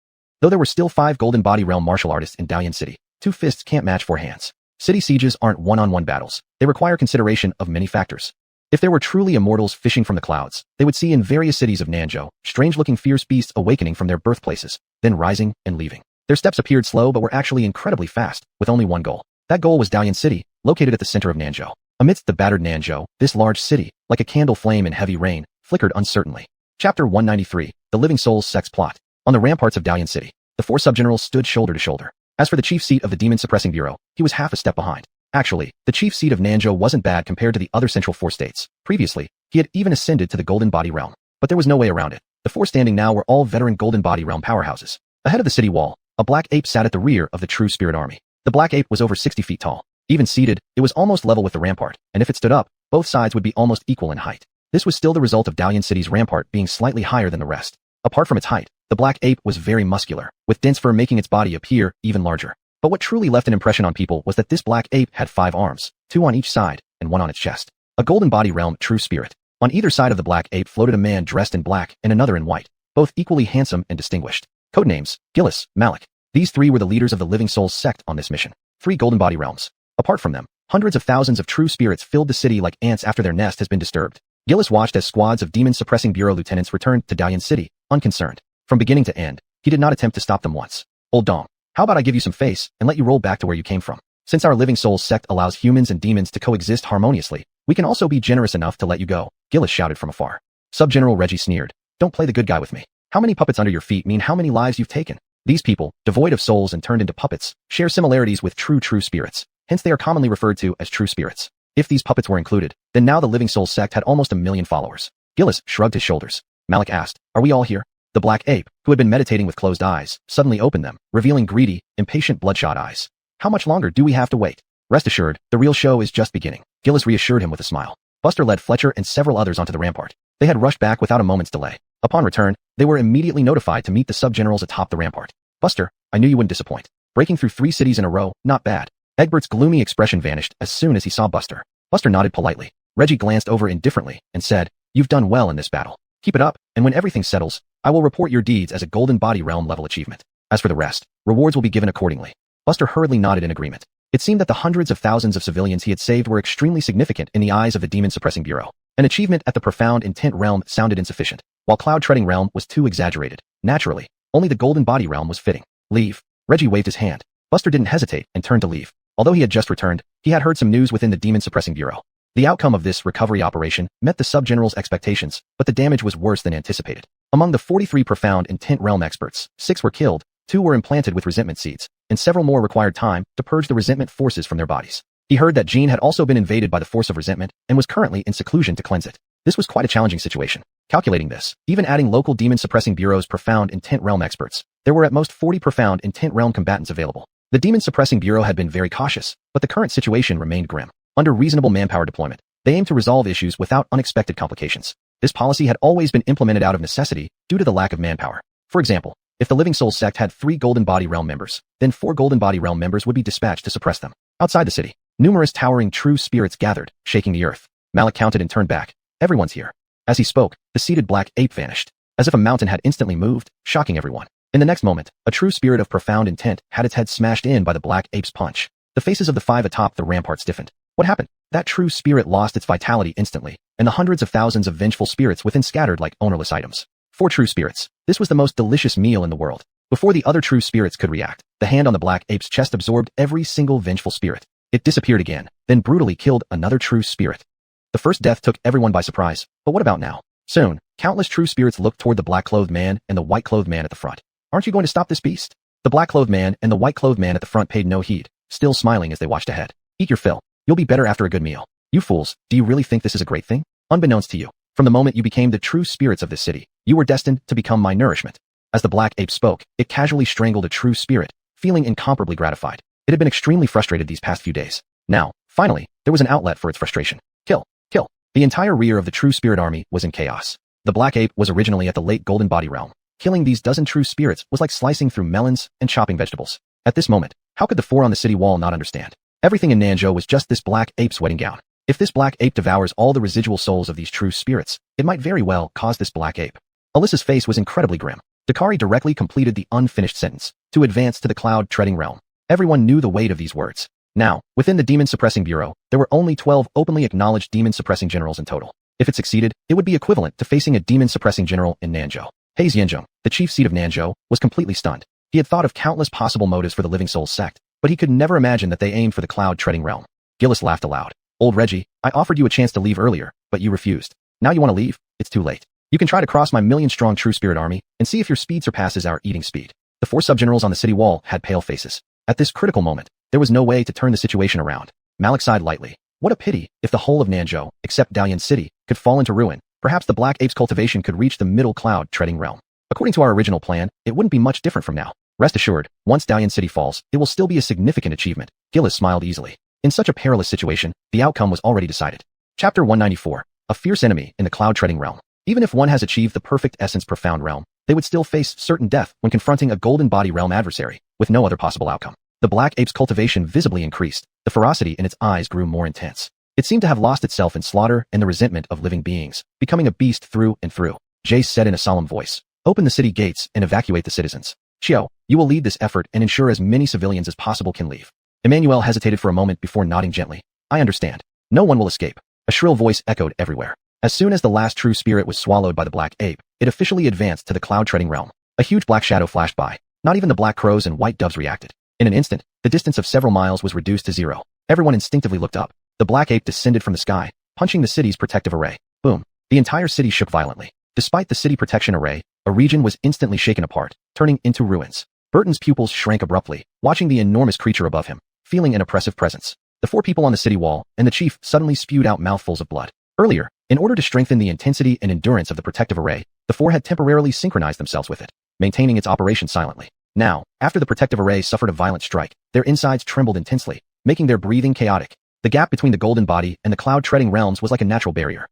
Though there were still 5 Golden Body Realm martial artists in Dalian City, 2 fists can't match 4 hands. City sieges aren't one-on-one battles. They require consideration of many factors. If there were truly immortals fishing from the clouds, they would see in various cities of Nanzhou strange-looking fierce beasts awakening from their birthplaces, then rising and leaving. Their steps appeared slow but were actually incredibly fast, with only one goal. That goal was Dalian City, located at the center of Nanzhou. Amidst the battered Nanzhou, this large city, like a candle flame in heavy rain, flickered uncertainly. Chapter 193, The Living Souls Sect's Plot. On the ramparts of Dalian City, the 4 subgenerals stood shoulder to shoulder. As for the chief seat of the Demon Suppressing Bureau, he was half a step behind. Actually, the chief seat of Nanzhou wasn't bad compared to the other central 4 states. Previously, he had even ascended to the Golden Body Realm. But there was no way around it. The 4 standing now were all veteran Golden Body Realm powerhouses. Ahead of the city wall, a black ape sat at the rear of the True Spirit Army. The black ape was over 60 feet tall. Even seated, it was almost level with the rampart, and if it stood up, both sides would be almost equal in height. This was still the result of Dalian City's rampart being slightly higher than the rest. Apart from its height, the black ape was very muscular, with dense fur making its body appear even larger. But what truly left an impression on people was that this black ape had 5 arms, 2 on each side, and 1 on its chest. A Golden Body Realm True Spirit. On either side of the black ape floated a man dressed in black and another in white, both equally handsome and distinguished. Codenames, Gillis, Malik. These 3 were the leaders of the Living Souls sect on this mission. 3 Golden Body Realms. Apart from them, hundreds of thousands of true spirits filled the city like ants after their nest has been disturbed. Gillis watched as squads of Demon Suppressing Bureau lieutenants returned to Dalian City, unconcerned. From beginning to end, he did not attempt to stop them once. Old Dong, how about I give you some face and let you roll back to where you came from? Since our Living Souls sect allows humans and demons to coexist harmoniously, we can also be generous enough to let you go, Gillis shouted from afar. Sub-General Reggie sneered. Don't play the good guy with me. How many puppets under your feet mean how many lives you've taken? These people, devoid of souls and turned into puppets, share similarities with true spirits. Hence they are commonly referred to as true spirits. If these puppets were included, then now the Living Souls sect had almost 1 million followers. Gillis shrugged his shoulders. Malik asked, are we all here? The black ape, who had been meditating with closed eyes, suddenly opened them, revealing greedy, impatient bloodshot eyes. How much longer do we have to wait? Rest assured, the real show is just beginning. Gillis reassured him with a smile. Buster led Fletcher and several others onto the rampart. They had rushed back without a moment's delay. Upon return, they were immediately notified to meet the sub-generals atop the rampart. Buster, I knew you wouldn't disappoint. Breaking through 3 cities in a row, not bad. Egbert's gloomy expression vanished as soon as he saw Buster. Buster nodded politely. Reggie glanced over indifferently and said, you've done well in this battle. Keep it up, and when everything settles, I will report your deeds as a Golden Body Realm level achievement. As for the rest, rewards will be given accordingly. Buster hurriedly nodded in agreement. It seemed that the hundreds of thousands of civilians he had saved were extremely significant in the eyes of the Demon Suppressing Bureau. An achievement at the Profound Intent Realm sounded insufficient, while Cloud Treading Realm was too exaggerated. Naturally, only the Golden Body Realm was fitting. Leave. Reggie waved his hand. Buster didn't hesitate and turned to leave. Although he had just returned, he had heard some news within the Demon Suppressing Bureau. The outcome of this recovery operation met the sub-general's expectations, but the damage was worse than anticipated. Among the 43 Profound Intent Realm experts, 6 were killed, 2 were implanted with resentment seeds, and several more required time to purge the resentment forces from their bodies. He heard that Jean had also been invaded by the force of resentment and was currently in seclusion to cleanse it. This was quite a challenging situation. Calculating this, even adding local Demon Suppressing Bureau's Profound Intent Realm experts, there were at most 40 Profound Intent Realm combatants available. The Demon Suppressing Bureau had been very cautious, but the current situation remained grim. Under reasonable manpower deployment, they aimed to resolve issues without unexpected complications. This policy had always been implemented out of necessity due to the lack of manpower. For example, if the Living Souls sect had 3 Golden Body Realm members, then 4 Golden Body Realm members would be dispatched to suppress them. Outside the city, numerous towering true spirits gathered, shaking the earth. Malik counted and turned back. Everyone's here. As he spoke, the seated black ape vanished, as if a mountain had instantly moved, shocking everyone. In the next moment, a true spirit of profound intent had its head smashed in by the black ape's punch. The faces of the 5 atop the rampart stiffened. What happened? That true spirit lost its vitality instantly, and the hundreds of thousands of vengeful spirits within scattered like ownerless items. 4 true spirits. This was the most delicious meal in the world. Before the other true spirits could react, the hand on the black ape's chest absorbed every single vengeful spirit. It disappeared again, then brutally killed another true spirit. The first death took everyone by surprise, but what about now? Soon, Countless true spirits looked toward the black-clothed man and the white-clothed man at the front. Aren't you going to stop this beast? The black-clothed man and the white-clothed man at the front paid no heed, still smiling as they watched ahead. Eat your fill. You'll be better after a good meal. You fools, do you really think this is a great thing? Unbeknownst to you, from the moment you became the true spirits of this city, you were destined to become my nourishment. As the black ape spoke, it casually strangled a true spirit, feeling incomparably gratified. It had been extremely frustrated these past few days. Now, finally, there was an outlet for its frustration. Kill. Kill. The entire rear of the true spirit army was in chaos. The black ape was originally at the late golden body realm. Killing these dozen true spirits was like slicing through melons and chopping vegetables. At this moment, how could the four on the city wall not understand? Everything in Nanzhou was just this black ape's wedding gown. If this black ape devours all the residual souls of these true spirits, it might very well cause this black ape. Alyssa's face was incredibly grim. Dakari directly completed the unfinished sentence, to advance to the cloud-treading realm. Everyone knew the weight of these words. Now, within the Demon Suppressing Bureau, there were only 12 openly acknowledged Demon Suppressing Generals in total. If it succeeded, it would be equivalent to facing a Demon Suppressing General in Nanzhou. Haze Yanzhong, the chief seat of Nanzhou, was completely stunned. He had thought of countless possible motives for the Living Souls sect, but he could never imagine that they aimed for the cloud-treading realm. Gillis laughed aloud. Old Reggie, I offered you a chance to leave earlier, but you refused. Now you want to leave? It's too late. You can try to cross my million-strong true spirit army and see if your speed surpasses our eating speed. The four sub-generals on the city wall had pale faces. At this critical moment, there was no way to turn the situation around. Malik sighed lightly. What a pity if the whole of Nanzhou, except Dalian City, could fall into ruin. Perhaps the black ape's cultivation could reach the middle cloud-treading realm. According to our original plan, it wouldn't be much different from now. Rest assured, once Dalian City falls, it will still be a significant achievement. Gillis smiled easily. In such a perilous situation, the outcome was already decided. Chapter 194. A fierce enemy in the cloud-treading realm. Even if one has achieved the perfect essence profound realm, they would still face certain death when confronting a golden body realm adversary, with no other possible outcome. The black ape's cultivation visibly increased. The ferocity in its eyes grew more intense. It seemed to have lost itself in slaughter and the resentment of living beings, becoming a beast through and through. Jace said in a solemn voice, "Open the city gates and evacuate the citizens. Xiao, you will lead this effort and ensure as many civilians as possible can leave." Emmanuel hesitated for a moment before nodding gently. "I understand. No one will escape." A shrill voice echoed everywhere. As soon as the last true spirit was swallowed by the black ape, it officially advanced to the cloud-treading realm. A huge black shadow flashed by. Not even the black crows and white doves reacted. In an instant, the distance of several miles was reduced to zero. Everyone instinctively looked up. The black ape descended from the sky, punching the city's protective array. Boom. The entire city shook violently. Despite the city protection array, a region was instantly shaken apart, turning into ruins. Burton's pupils shrank abruptly, watching the enormous creature above him, feeling an oppressive presence. The four people on the city wall and the chief suddenly spewed out mouthfuls of blood. Earlier, in order to strengthen the intensity and endurance of the protective array, the four had temporarily synchronized themselves with it, maintaining its operation silently. Now, after the protective array suffered a violent strike, their insides trembled intensely, making their breathing chaotic. The gap between the golden body and the cloud-treading realms was like a natural barrier.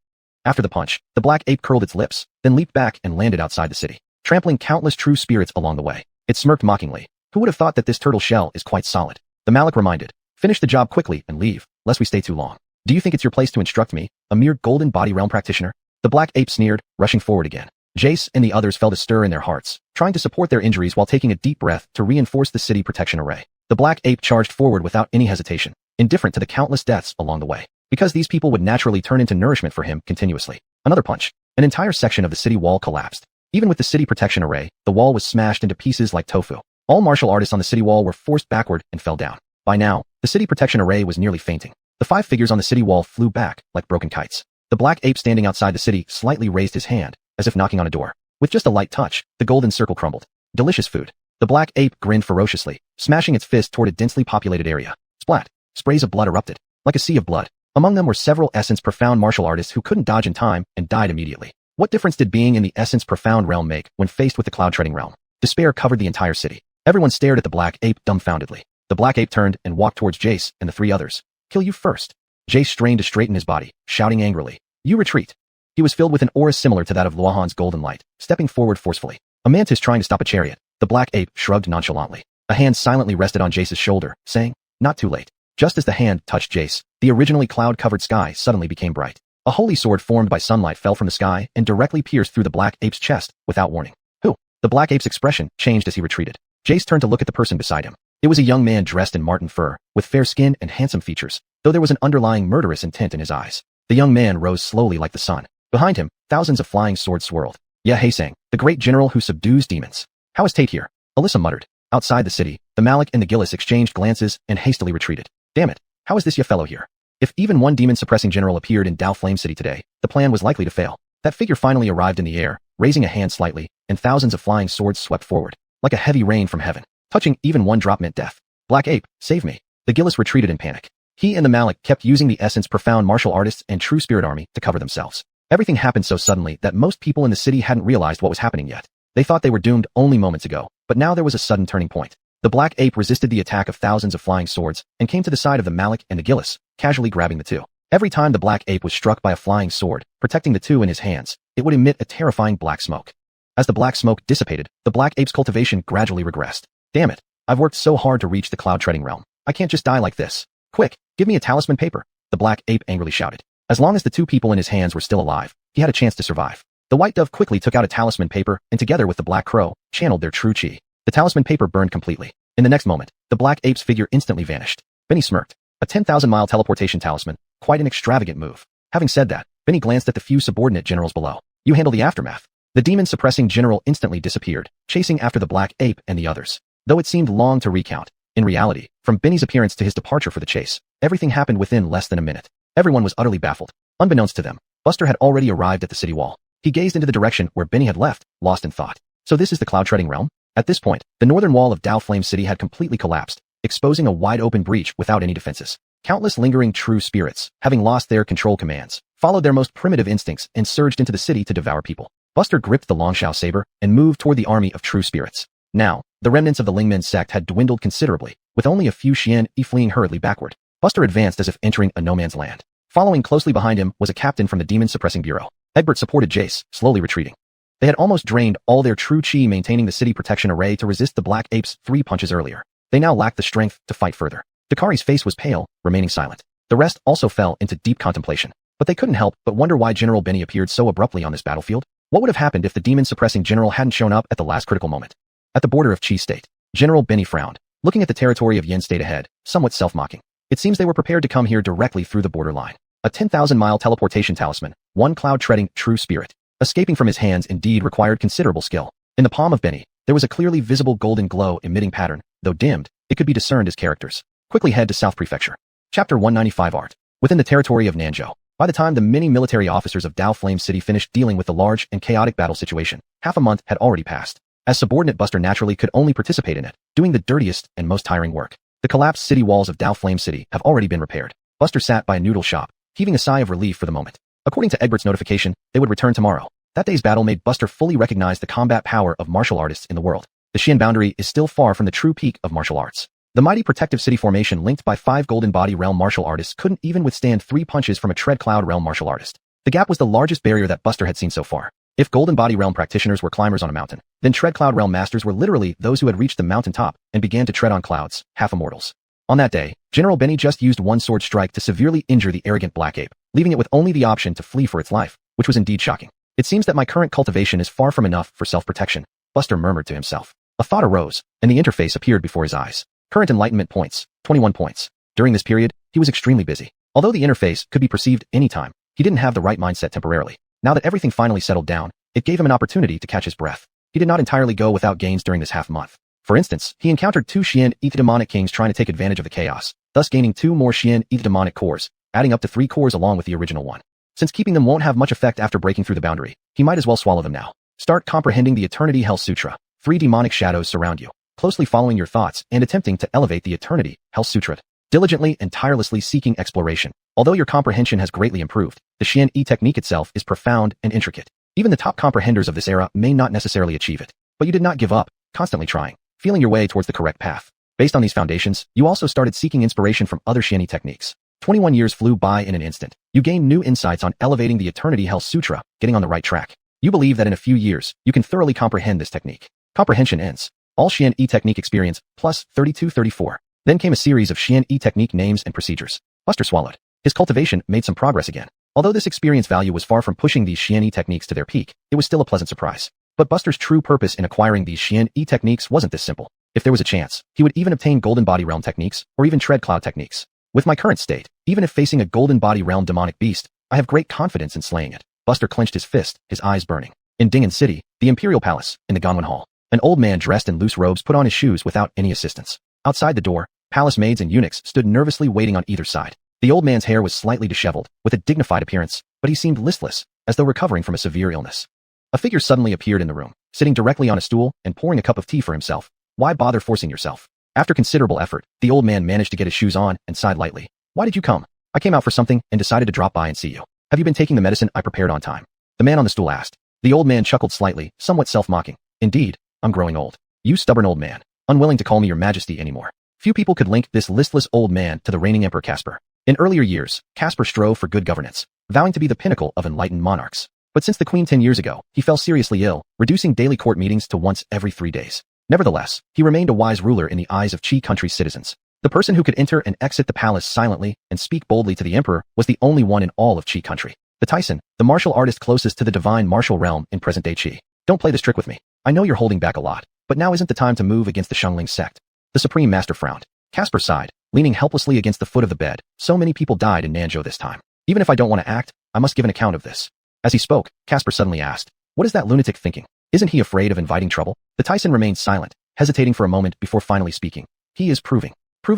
After the punch, the black ape curled its lips, then leaped back and landed outside the city, trampling countless true spirits along the way. It smirked mockingly. Who would have thought that this turtle shell is quite solid? The Malik reminded. Finish the job quickly and leave, lest we stay too long. Do you think it's your place to instruct me, a mere golden body realm practitioner? The black ape sneered, rushing forward again. Jace and the others felt a stir in their hearts, trying to support their injuries while taking a deep breath to reinforce the city protection array. The black ape charged forward without any hesitation, indifferent to the countless deaths along the way, because these people would naturally turn into nourishment for him continuously. Another punch. An entire section of the city wall collapsed. Even with the city protection array, the wall was smashed into pieces like tofu. All martial artists on the city wall were forced backward and fell down. By now, the city protection array was nearly fainting. The 5 figures on the city wall flew back like broken kites. The black ape standing outside the city slightly raised his hand, as if knocking on a door. With just a light touch, the golden circle crumbled. Delicious food. The black ape grinned ferociously, smashing its fist toward a densely populated area. Splat. Sprays of blood erupted, like a sea of blood. Among them were several Essence Profound martial artists who couldn't dodge in time and died immediately. What difference did being in the Essence Profound realm make when faced with the cloud-treading realm? Despair covered the entire city. Everyone stared at the black ape dumbfoundedly. The black ape turned and walked towards Jace and the 3 others. Kill you first. Jace strained to straighten his body, shouting angrily. You retreat. He was filled with an aura similar to that of Luohan's golden light, stepping forward forcefully. A mantis trying to stop a chariot. The black ape shrugged nonchalantly. A hand silently rested on Jace's shoulder, saying, not too late. Just as the hand touched Jace, the originally cloud-covered sky suddenly became bright. A holy sword formed by sunlight fell from the sky and directly pierced through the black ape's chest, without warning. Who? The black ape's expression changed as he retreated. Jace turned to look at the person beside him. It was a young man dressed in marten fur, with fair skin and handsome features, though there was an underlying murderous intent in his eyes. The young man rose slowly like the sun. Behind him, thousands of flying swords swirled. Ye Haisang, the great general who subdues demons. How is Tate here? Alyssa muttered. Outside the city, the Malik and the Gillis exchanged glances and hastily retreated. Damn it, how is this ye fellow here? If even one demon-suppressing general appeared in Dao Flame City today, the plan was likely to fail. That figure finally arrived in the air, raising a hand slightly, and thousands of flying swords swept forward, like a heavy rain from heaven. Touching even one drop meant death. Black Ape, save me. The Gillis retreated in panic. He and the Malik kept using the Essence profound martial artists and true spirit army to cover themselves. Everything happened so suddenly that most people in the city hadn't realized what was happening yet. They thought they were doomed only moments ago, but now there was a sudden turning point. The Black Ape resisted the attack of thousands of flying swords and came to the side of the Malik and the Gillis, casually grabbing the two. Every time the Black Ape was struck by a flying sword, protecting the two in his hands, it would emit a terrifying black smoke. As the black smoke dissipated, the Black Ape's cultivation gradually regressed. Damn it. I've worked so hard to reach the cloud-treading realm. I can't just die like this. Quick, give me a talisman paper, the Black Ape angrily shouted. As long as the two people in his hands were still alive, he had a chance to survive. The White Dove quickly took out a talisman paper and together with the Black Crow, channeled their true chi. The talisman paper burned completely. In the next moment, the Black Ape's figure instantly vanished. Benny smirked. A 10,000-mile teleportation talisman, quite an extravagant move. Having said that, Benny glanced at the few subordinate generals below. You handle the aftermath. The demon-suppressing general instantly disappeared, chasing after the Black Ape and the others. Though it seemed long to recount, in reality, from Benny's appearance to his departure for the chase, everything happened within less than a minute. Everyone was utterly baffled. Unbeknownst to them, Buster had already arrived at the city wall. He gazed into the direction where Benny had left, lost in thought. So this is the cloud-treading realm? At this point, the northern wall of Dao Flame City had completely collapsed, exposing a wide-open breach without any defenses. Countless lingering true spirits, having lost their control commands, followed their most primitive instincts and surged into the city to devour people. Buster gripped the Longshao saber and moved toward the army of true spirits. Now, the remnants of the Lingmen sect had dwindled considerably, with only a few Xian Yi fleeing hurriedly backward. Buster advanced as if entering a no-man's land. Following closely behind him was a captain from the Demon Suppressing Bureau. Egbert supported Jace, slowly retreating. They had almost drained all their true chi maintaining the city protection array to resist the Black Ape's 3 punches earlier. They now lacked the strength to fight further. Dakari's face was pale, remaining silent. The rest also fell into deep contemplation. But they couldn't help but wonder why General Benny appeared so abruptly on this battlefield. What would have happened if the demon-suppressing general hadn't shown up at the last critical moment? At the border of Chi State, General Benny frowned, looking at the territory of Yen State ahead, somewhat self-mocking. It seems they were prepared to come here directly through the border line. A 10,000-mile teleportation talisman, one cloud-treading true spirit. Escaping from his hands indeed required considerable skill. In the palm of Benny, there was a clearly visible golden glow emitting pattern. Though dimmed, it could be discerned as characters. Quickly head to South Prefecture. Chapter 195 Art. Within the territory of Nanzhou. By the time the many military officers of Dao Flame City finished dealing with the large and chaotic battle situation, half a month had already passed. As subordinate, Buster naturally could only participate in it, doing the dirtiest and most tiring work. The collapsed city walls of Dao Flame City have already been repaired. Buster sat by a noodle shop, heaving a sigh of relief for the moment. According to Egbert's notification, they would return tomorrow. That day's battle made Buster fully recognize the combat power of martial artists in the world. The Xian boundary is still far from the true peak of martial arts. The mighty protective city formation linked by 5 Golden Body Realm martial artists couldn't even withstand 3 punches from a Tread Cloud Realm martial artist. The gap was the largest barrier that Buster had seen so far. If Golden Body Realm practitioners were climbers on a mountain, then Tread Cloud Realm masters were literally those who had reached the mountaintop and began to tread on clouds, half immortals. On that day, General Benny just used one sword strike to severely injure the arrogant Black Ape, leaving it with only the option to flee for its life, which was indeed shocking. It seems that my current cultivation is far from enough for self-protection, Buster murmured to himself. A thought arose, and the interface appeared before his eyes. Current enlightenment points, 21 points. During this period, he was extremely busy. Although the interface could be perceived anytime, he didn't have the right mindset temporarily. Now that everything finally settled down, it gave him an opportunity to catch his breath. He did not entirely go without gains during this half-month. For instance, he encountered 2 Xian Yi demonic kings trying to take advantage of the chaos, thus gaining 2 more Xian Yi demonic cores, adding up to 3 cores along with the original one. Since keeping them won't have much effect after breaking through the boundary, he might as well swallow them now. Start comprehending the Eternity Hell Sutra. 3 demonic shadows surround you, closely following your thoughts and attempting to elevate the Eternity Hell Sutra. Diligently and tirelessly seeking exploration. Although your comprehension has greatly improved, the Xian Yi technique itself is profound and intricate. Even the top comprehenders of this era may not necessarily achieve it. But you did not give up, constantly trying, feeling your way towards the correct path. Based on these foundations, you also started seeking inspiration from other Xian Yi techniques. 21 years flew by in an instant. You gained new insights on elevating the Eternity Hell Sutra, getting on the right track. You believe that in a few years, you can thoroughly comprehend this technique. Comprehension ends. All Xian Yi technique experience, plus 32-34. Then came a series of Xian Yi technique names and procedures. Buster swallowed. His cultivation made some progress again. Although this experience value was far from pushing these Xian Yi techniques to their peak, it was still a pleasant surprise. But Buster's true purpose in acquiring these Xian Yi techniques wasn't this simple. If there was a chance, he would even obtain Golden Body Realm techniques, or even Tread Cloud techniques. With my current state, even if facing a Golden Body Realm demonic beast, I have great confidence in slaying it. Buster clenched his fist, his eyes burning. In Ding'an City, the Imperial Palace, in the Ganwen Hall, an old man dressed in loose robes put on his shoes without any assistance. Outside the door, palace maids and eunuchs stood nervously waiting on either side. The old man's hair was slightly disheveled, with a dignified appearance, but he seemed listless, as though recovering from a severe illness. A figure suddenly appeared in the room, sitting directly on a stool and pouring a cup of tea for himself. Why bother forcing yourself? After considerable effort, the old man managed to get his shoes on and sighed lightly. Why did you come? I came out for something and decided to drop by and see you. Have you been taking the medicine I prepared on time? The man on the stool asked. The old man chuckled slightly, somewhat self-mocking. Indeed, I'm growing old. You stubborn old man, unwilling to call me your majesty anymore. Few people could link this listless old man to the reigning Emperor Caspar. In earlier years, Caspar strove for good governance, vowing to be the pinnacle of enlightened monarchs. But since the queen 10 years ago, he fell seriously ill, reducing daily court meetings to once every 3 days. Nevertheless, he remained a wise ruler in the eyes of Qi country's citizens. The person who could enter and exit the palace silently and speak boldly to the emperor was the only one in all of Qi country. The Tyson, the martial artist closest to the divine martial realm in present-day Qi. Don't play this trick with me. I know you're holding back a lot, but now isn't the time to move against the Shungling sect. The supreme master frowned. Caspar sighed, leaning helplessly against the foot of the bed. So many people died in Nanzhou this time. Even if I don't want to act, I must give an account of this. As he spoke, Caspar suddenly asked, what is that lunatic thinking? Isn't he afraid of inviting trouble? The Tyson remained silent, hesitating for a moment before finally speaking. He is proving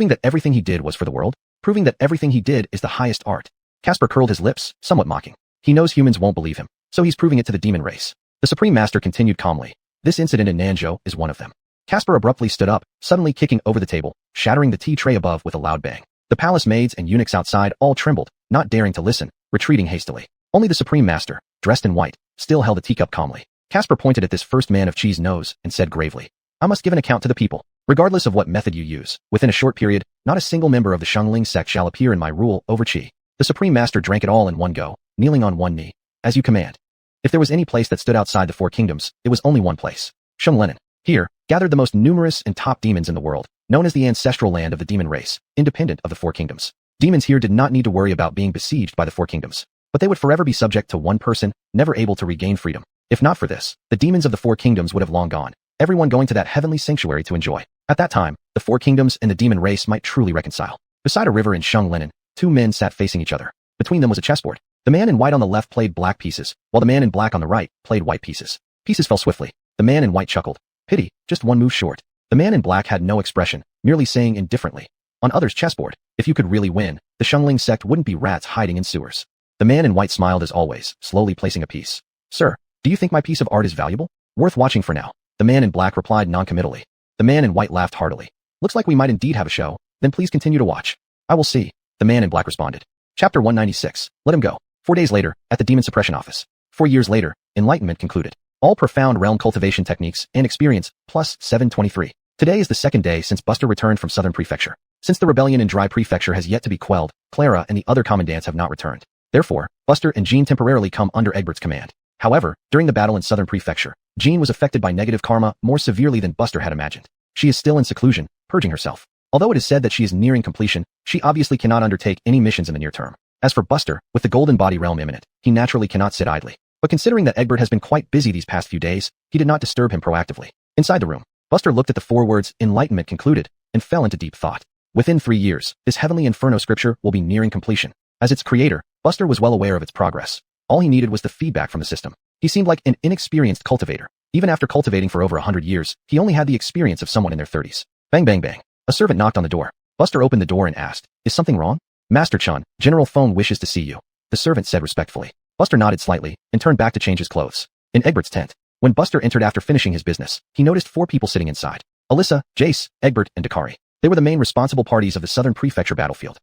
that everything he did was for the world, proving that everything he did is the highest art. Caspar curled his lips, somewhat mocking. He knows humans won't believe him, so he's proving it to the demon race. The Supreme Master continued calmly. This incident in Nanzhou is one of them. Caspar abruptly stood up, suddenly kicking over the table, shattering the tea tray above with a loud bang. The palace maids and eunuchs outside all trembled, not daring to listen, retreating hastily. Only the Supreme Master, dressed in white, still held the teacup calmly. Caspar pointed at this first man of Qi's nose and said gravely, I must give an account to the people. Regardless of what method you use, within a short period, not a single member of the Shungling sect shall appear in my rule over Qi. The Supreme Master drank it all in one go, kneeling on one knee. As you command. If there was any place that stood outside the 4 kingdoms, it was only one place. Shunglenin. Here, gathered the most numerous and top demons in the world, known as the ancestral land of the demon race, independent of the 4 kingdoms. Demons here did not need to worry about being besieged by the 4 kingdoms, but they would forever be subject to one person, never able to regain freedom. If not for this, the demons of the 4 kingdoms would have long gone, everyone going to that heavenly sanctuary to enjoy. At that time, the 4 kingdoms and the demon race might truly reconcile. Beside a river in Shunglenin, 2 men sat facing each other. Between them was a chessboard. The man in white on the left played black pieces, while the man in black on the right played white pieces. Pieces fell swiftly. The man in white chuckled. Pity, just one move short. The man in black had no expression, merely saying indifferently. On others' chessboard, if you could really win, the Shungling sect wouldn't be rats hiding in sewers. The man in white smiled as always, slowly placing a piece. Sir, do you think my piece of art is valuable? Worth watching for now. The man in black replied noncommittally. The man in white laughed heartily. Looks like we might indeed have a show, then please continue to watch. I will see. The man in black responded. Chapter 196. Let him go. 4 days later, at the Demon Suppression Office. 4 years later, Enlightenment concluded. All profound realm cultivation techniques and experience, plus 723. Today is the 2nd day since Buster returned from Southern Prefecture. Since the rebellion in Dry Prefecture has yet to be quelled, Clara and the other commandants have not returned. Therefore, Buster and Jean temporarily come under Egbert's command. However, during the battle in Southern Prefecture, Jean was affected by negative karma more severely than Buster had imagined. She is still in seclusion, purging herself. Although it is said that she is nearing completion, she obviously cannot undertake any missions in the near term. As for Buster, with the Golden Body Realm imminent, he naturally cannot sit idly. But considering that Egbert has been quite busy these past few days, he did not disturb him proactively. Inside the room, Buster looked at the 4 words, Enlightenment concluded, and fell into deep thought. Within 3 years, this heavenly inferno scripture will be nearing completion. As its creator, Buster was well aware of its progress. All he needed was the feedback from the system. He seemed like an inexperienced cultivator. Even after cultivating for over 100 years, he only had the experience of someone in their 30s. Bang bang bang. A servant knocked on the door. Buster opened the door and asked, Is something wrong? Master Chun, General Feng wishes to see you. The servant said respectfully. Buster nodded slightly and turned back to change his clothes. In Egbert's tent, when Buster entered after finishing his business, he noticed 4 people sitting inside. Alyssa, Jace, Egbert, and Dakari. They were the main responsible parties of the Southern Prefecture battlefield.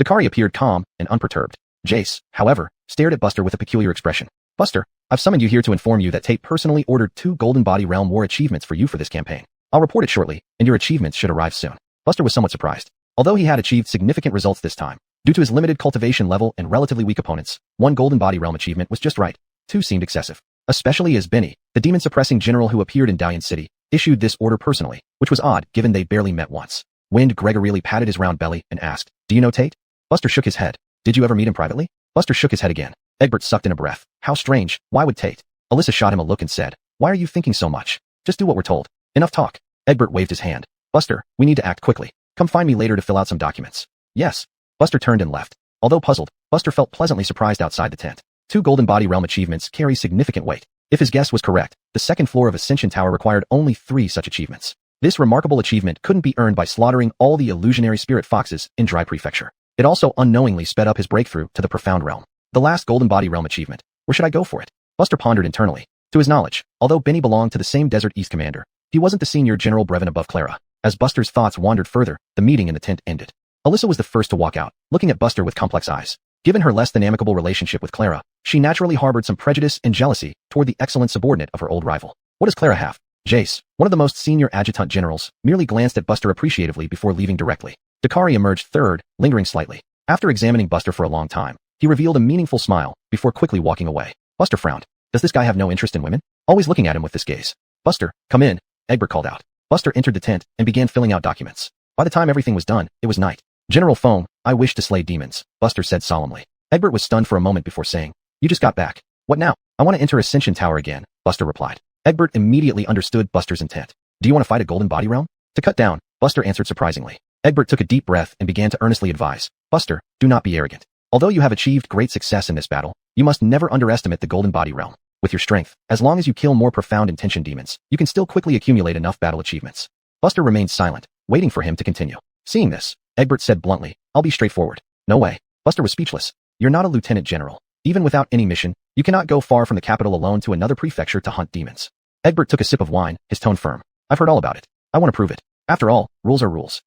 Dakari appeared calm and unperturbed. Jace, however, stared at Buster with a peculiar expression. Buster, I've summoned you here to inform you that Tate personally ordered 2 Golden Body Realm War achievements for you for this campaign. I'll report it shortly, and your achievements should arrive soon. Buster was somewhat surprised. Although he had achieved significant results this time, due to his limited cultivation level and relatively weak opponents, 1 Golden Body Realm achievement was just right. 2 seemed excessive. Especially as Benny, the demon-suppressing general who appeared in Dalian City, issued this order personally, which was odd given they barely met once. Wind Gregory patted his round belly and asked, Do you know Tate? Buster shook his head. Did you ever meet him privately? Buster shook his head again. Egbert sucked in a breath. How strange. Why would Tate? Alyssa shot him a look and said, Why are you thinking so much? Just do what we're told. Enough talk. Egbert waved his hand. Buster, we need to act quickly. Come find me later to fill out some documents. Yes. Buster turned and left. Although puzzled, Buster felt pleasantly surprised outside the tent. 2 Golden Body Realm achievements carry significant weight. If his guess was correct, the 2nd floor of Ascension Tower required only 3 such achievements. This remarkable achievement couldn't be earned by slaughtering all the illusionary spirit foxes in Dry Prefecture. It also unknowingly sped up his breakthrough to the Profound Realm. The last Golden Body Realm achievement, Or should I go for it? Buster pondered internally. To his knowledge, although Benny belonged to the same Desert East commander, he wasn't the senior General Brevin above Clara. As Buster's thoughts wandered further, the meeting in the tent ended. Alyssa was the first to walk out, looking at Buster with complex eyes. Given her less than amicable relationship with Clara, she naturally harbored some prejudice and jealousy toward the excellent subordinate of her old rival. What does Clara have? Jace, one of the most senior adjutant generals, merely glanced at Buster appreciatively before leaving directly. Dakari emerged third, lingering slightly. After examining Buster for a long time, he revealed a meaningful smile before quickly walking away. Buster frowned. Does this guy have no interest in women? Always looking at him with this gaze. Buster, come in, Egbert called out. Buster entered the tent and began filling out documents. By the time everything was done, it was night. General Foam, I wish to slay demons, Buster said solemnly. Egbert was stunned for a moment before saying, You just got back. What now? I want to enter Ascension Tower again, Buster replied. Egbert immediately understood Buster's intent. Do you want to fight a golden body realm? To cut down, Buster answered surprisingly. Egbert took a deep breath and began to earnestly advise. Buster, do not be arrogant. Although you have achieved great success in this battle, you must never underestimate the golden body realm. With your strength, as long as you kill more profound intention demons, you can still quickly accumulate enough battle achievements. Buster remained silent, waiting for him to continue. Seeing this, Egbert said bluntly, I'll be straightforward. No way. Buster was speechless. You're not a lieutenant general. Even without any mission, you cannot go far from the capital alone to another prefecture to hunt demons. Egbert took a sip of wine, his tone firm. I've heard all about it. I want to prove it. After all, rules are rules.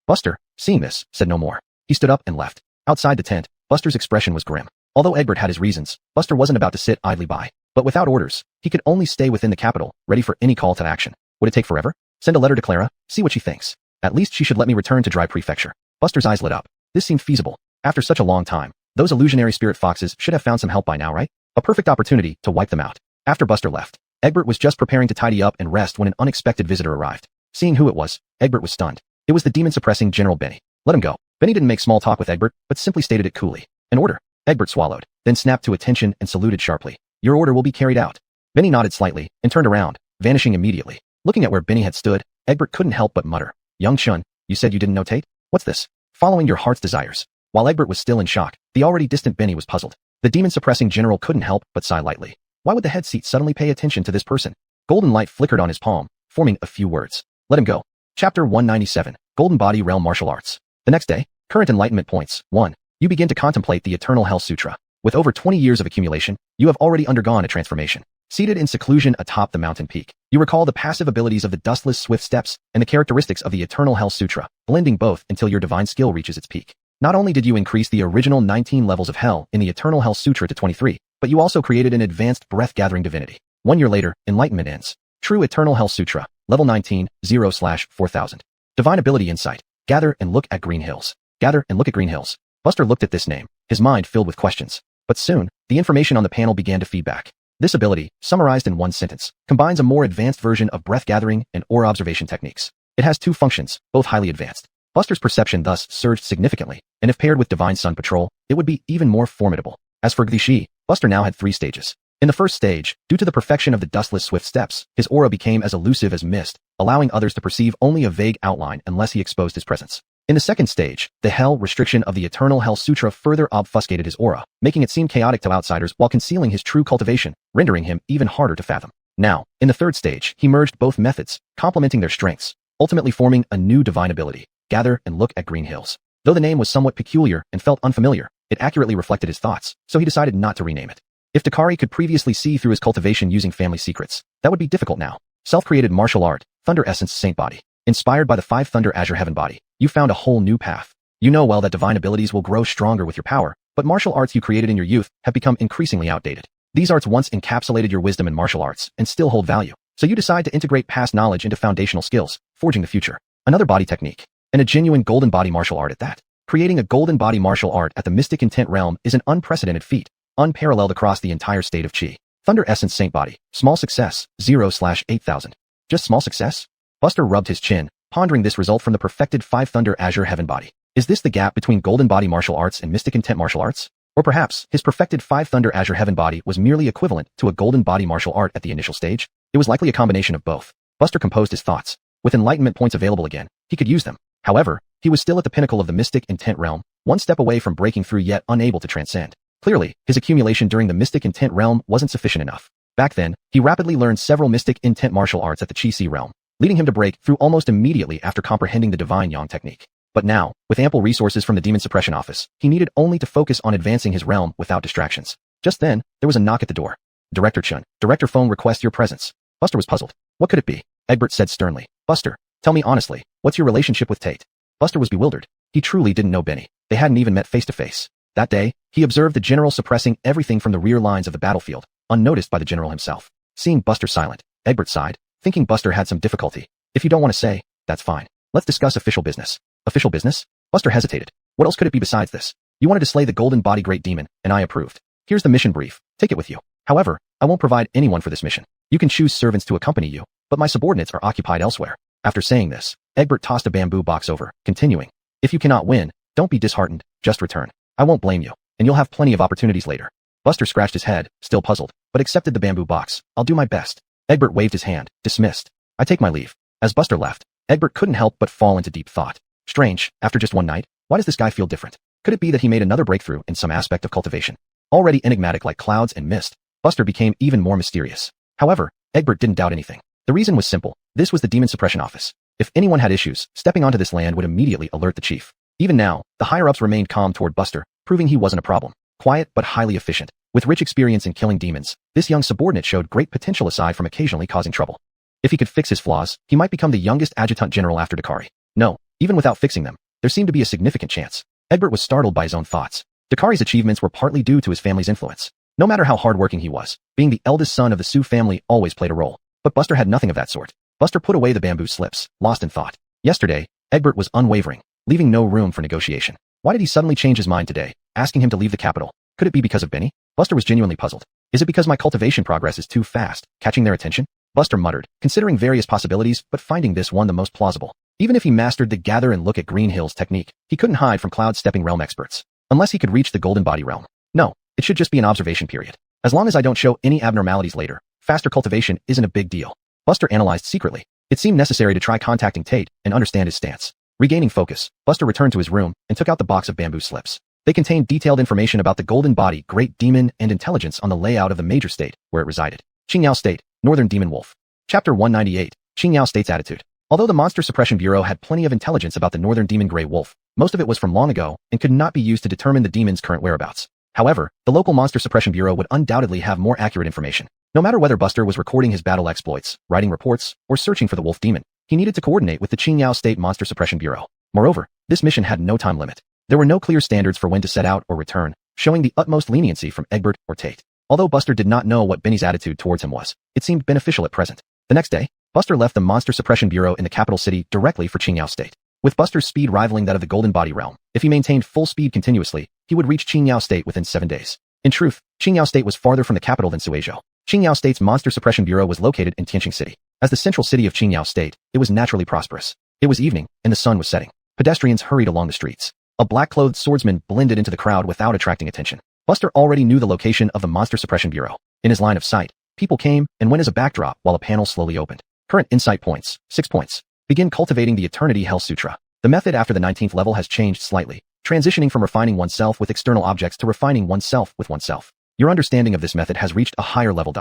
Buster, seeing this, said no more. He stood up and left. Outside the tent, Buster's expression was grim. Although Egbert had his reasons, Buster wasn't about to sit idly by. But without orders, he could only stay within the capital, ready for any call to action. Would it take forever? Send a letter to Clara, see what she thinks. At least she should let me return to Dry Prefecture. Buster's eyes lit up. This seemed feasible. After such a long time, those illusionary spirit foxes should have found some help by now, right? A perfect opportunity to wipe them out. After Buster left, Egbert was just preparing to tidy up and rest when an unexpected visitor arrived. Seeing who it was, Egbert was stunned. It was the demon-suppressing General Benny. Let him go. Benny didn't make small talk with Egbert, but simply stated it coolly. An order. Egbert swallowed, then snapped to attention and saluted sharply. Your order will be carried out. Benny nodded slightly and turned around, vanishing immediately. Looking at where Benny had stood, Egbert couldn't help but mutter. Young Chun, you said you didn't notate? What's this? Following your heart's desires. While Egbert was still in shock, the already distant Benny was puzzled. The demon-suppressing general couldn't help but sigh lightly. Why would the head seat suddenly pay attention to this person? Golden light flickered on his palm, forming a few words. Let him go. Chapter 197, Golden Body Realm Martial Arts. The next day, current enlightenment points. 1. You begin to contemplate the Eternal Hell Sutra. With over 20 years of accumulation, you have already undergone a transformation. Seated in seclusion atop the mountain peak, you recall the passive abilities of the dustless swift steps and the characteristics of the Eternal Hell Sutra, blending both until your divine skill reaches its peak. Not only did you increase the original 19 levels of hell in the Eternal Hell Sutra to 23, but you also created an advanced breath-gathering divinity. 1 year later, enlightenment ends. True Eternal Hell Sutra, level 19, 0/4000. Divine ability insight. Gather and look at Green Hills. Gather and look at Green Hills. Buster looked at this name, his mind filled with questions. But soon, the information on the panel began to feed back. This ability, summarized in one sentence, combines a more advanced version of breath-gathering and aura observation techniques. It has 2 functions, both highly advanced. Buster's perception thus surged significantly, and if paired with Divine Sun Patrol, it would be even more formidable. As for Gdishi, Buster now had 3 stages. In the first stage, due to the perfection of the dustless swift steps, his aura became as elusive as mist, allowing others to perceive only a vague outline unless he exposed his presence. In the second stage, the hell restriction of the Eternal Hell Sutra further obfuscated his aura, making it seem chaotic to outsiders while concealing his true cultivation, rendering him even harder to fathom. Now, in the third stage, he merged both methods, complementing their strengths, ultimately forming a new divine ability. Gather and look at Green Hills. Though the name was somewhat peculiar and felt unfamiliar, it accurately reflected his thoughts, so he decided not to rename it. If Dakari could previously see through his cultivation using family secrets, that would be difficult now. Self-created martial art, Thunder Essence Saint Body. Inspired by the 5 Thunder Azure Heaven Body, you found a whole new path. You know well that divine abilities will grow stronger with your power, but martial arts you created in your youth have become increasingly outdated. These arts once encapsulated your wisdom in martial arts and still hold value, so you decide to integrate past knowledge into foundational skills, forging the future. Another body technique, and a genuine golden body martial art at that. Creating a golden body martial art at the Mystic Intent realm is an unprecedented feat, unparalleled across the entire state of Chi. Thunder Essence Saint Body, small success, 0/8000. Just small success? Buster rubbed his chin, pondering this result from the perfected 5 Thunder Azure Heaven Body. Is this the gap between golden body martial arts and Mystic Intent martial arts? Or perhaps, his perfected 5 Thunder Azure Heaven Body was merely equivalent to a golden body martial art at the initial stage? It was likely a combination of both. Buster composed his thoughts. With enlightenment points available again, he could use them. However, he was still at the pinnacle of the Mystic Intent realm, one step away from breaking through yet unable to transcend. Clearly, his accumulation during the Mystic Intent realm wasn't sufficient enough. Back then, he rapidly learned several Mystic Intent martial arts at the Chi Si realm, leading him to break through almost immediately after comprehending the Divine Yang technique. But now, with ample resources from the Demon Suppression Office, he needed only to focus on advancing his realm without distractions. Just then, there was a knock at the door. Director Chun, Director Phone requests your presence. Buster was puzzled. What could it be? Egbert said sternly. Buster, tell me honestly, what's your relationship with Tate? Buster was bewildered. He truly didn't know Benny. They hadn't even met face to face. That day, he observed the general suppressing everything from the rear lines of the battlefield, unnoticed by the general himself. Seeing Buster silent, Egbert sighed, thinking Buster had some difficulty. If you don't want to say, that's fine. Let's discuss official business. Official business? Buster hesitated. What else could it be besides this? You wanted to slay the golden body great demon, and I approved. Here's the mission brief. Take it with you. However, I won't provide anyone for this mission. You can choose servants to accompany you, but my subordinates are occupied elsewhere. After saying this, Egbert tossed a bamboo box over, continuing. If you cannot win, don't be disheartened, just return. I won't blame you, and you'll have plenty of opportunities later. Buster scratched his head, still puzzled, but accepted the bamboo box. I'll do my best. Egbert waved his hand, dismissed. I take my leave. As Buster left, Egbert couldn't help but fall into deep thought. Strange, after just one night, why does this guy feel different? Could it be that he made another breakthrough in some aspect of cultivation? Already enigmatic like clouds and mist, Buster became even more mysterious. However, Egbert didn't doubt anything. The reason was simple. This was the Demon Suppression Office. If anyone had issues, stepping onto this land would immediately alert the chief. Even now, the higher-ups remained calm toward Buster, proving he wasn't a problem. Quiet but highly efficient. With rich experience in killing demons, this young subordinate showed great potential aside from occasionally causing trouble. If he could fix his flaws, he might become the youngest adjutant general after Dakari. No, even without fixing them, there seemed to be a significant chance. Egbert was startled by his own thoughts. Dakari's achievements were partly due to his family's influence. No matter how hardworking he was, being the eldest son of the Sioux family always played a role. But Buster had nothing of that sort. Buster put away the bamboo slips, lost in thought. Yesterday, Egbert was unwavering, leaving no room for negotiation. Why did he suddenly change his mind today, asking him to leave the capital? Could it be because of Benny? Buster was genuinely puzzled. Is it because my cultivation progress is too fast, catching their attention? Buster muttered, considering various possibilities but finding this one the most plausible. Even if he mastered the gather and look at Green Hills technique, he couldn't hide from cloud-stepping realm experts. Unless he could reach the golden body realm. No, it should just be an observation period. As long as I don't show any abnormalities later, faster cultivation isn't a big deal. Buster analyzed secretly. It seemed necessary to try contacting Tate and understand his stance. Regaining focus, Buster returned to his room and took out the box of bamboo slips. They contained detailed information about the golden body, great demon, and intelligence on the layout of the major state where it resided. Qingyao State, Northern Demon Wolf. Chapter 198, Qingyao State's attitude. Although the Monster Suppression Bureau had plenty of intelligence about the Northern Demon Grey Wolf, most of it was from long ago and could not be used to determine the demon's current whereabouts. However, the local Monster Suppression Bureau would undoubtedly have more accurate information. No matter whether Buster was recording his battle exploits, writing reports, or searching for the wolf demon, he needed to coordinate with the Qingyao State Monster Suppression Bureau. Moreover, this mission had no time limit. There were no clear standards for when to set out or return, showing the utmost leniency from Egbert or Tate. Although Buster did not know what Benny's attitude towards him was, it seemed beneficial at present. The next day, Buster left the Monster Suppression Bureau in the capital city directly for Qingyao State. With Buster's speed rivaling that of the Golden Body Realm, if he maintained full speed continuously, he would reach Qingyao State within 7 days. In truth, Qingyao State was farther from the capital than Suizhou. Qingyao State's Monster Suppression Bureau was located in Tianqing City. As the central city of Qingyao State, it was naturally prosperous. It was evening, and the sun was setting. Pedestrians hurried along the streets. A black-clothed swordsman blended into the crowd without attracting attention. Buster already knew the location of the Monster Suppression Bureau. In his line of sight, people came and went as a backdrop while a panel slowly opened. Current insight points, 6 points. Begin cultivating the Eternity Hell Sutra. The method after the 19th level has changed slightly, transitioning from refining oneself with external objects to refining oneself with oneself. Your understanding of this method has reached a higher level.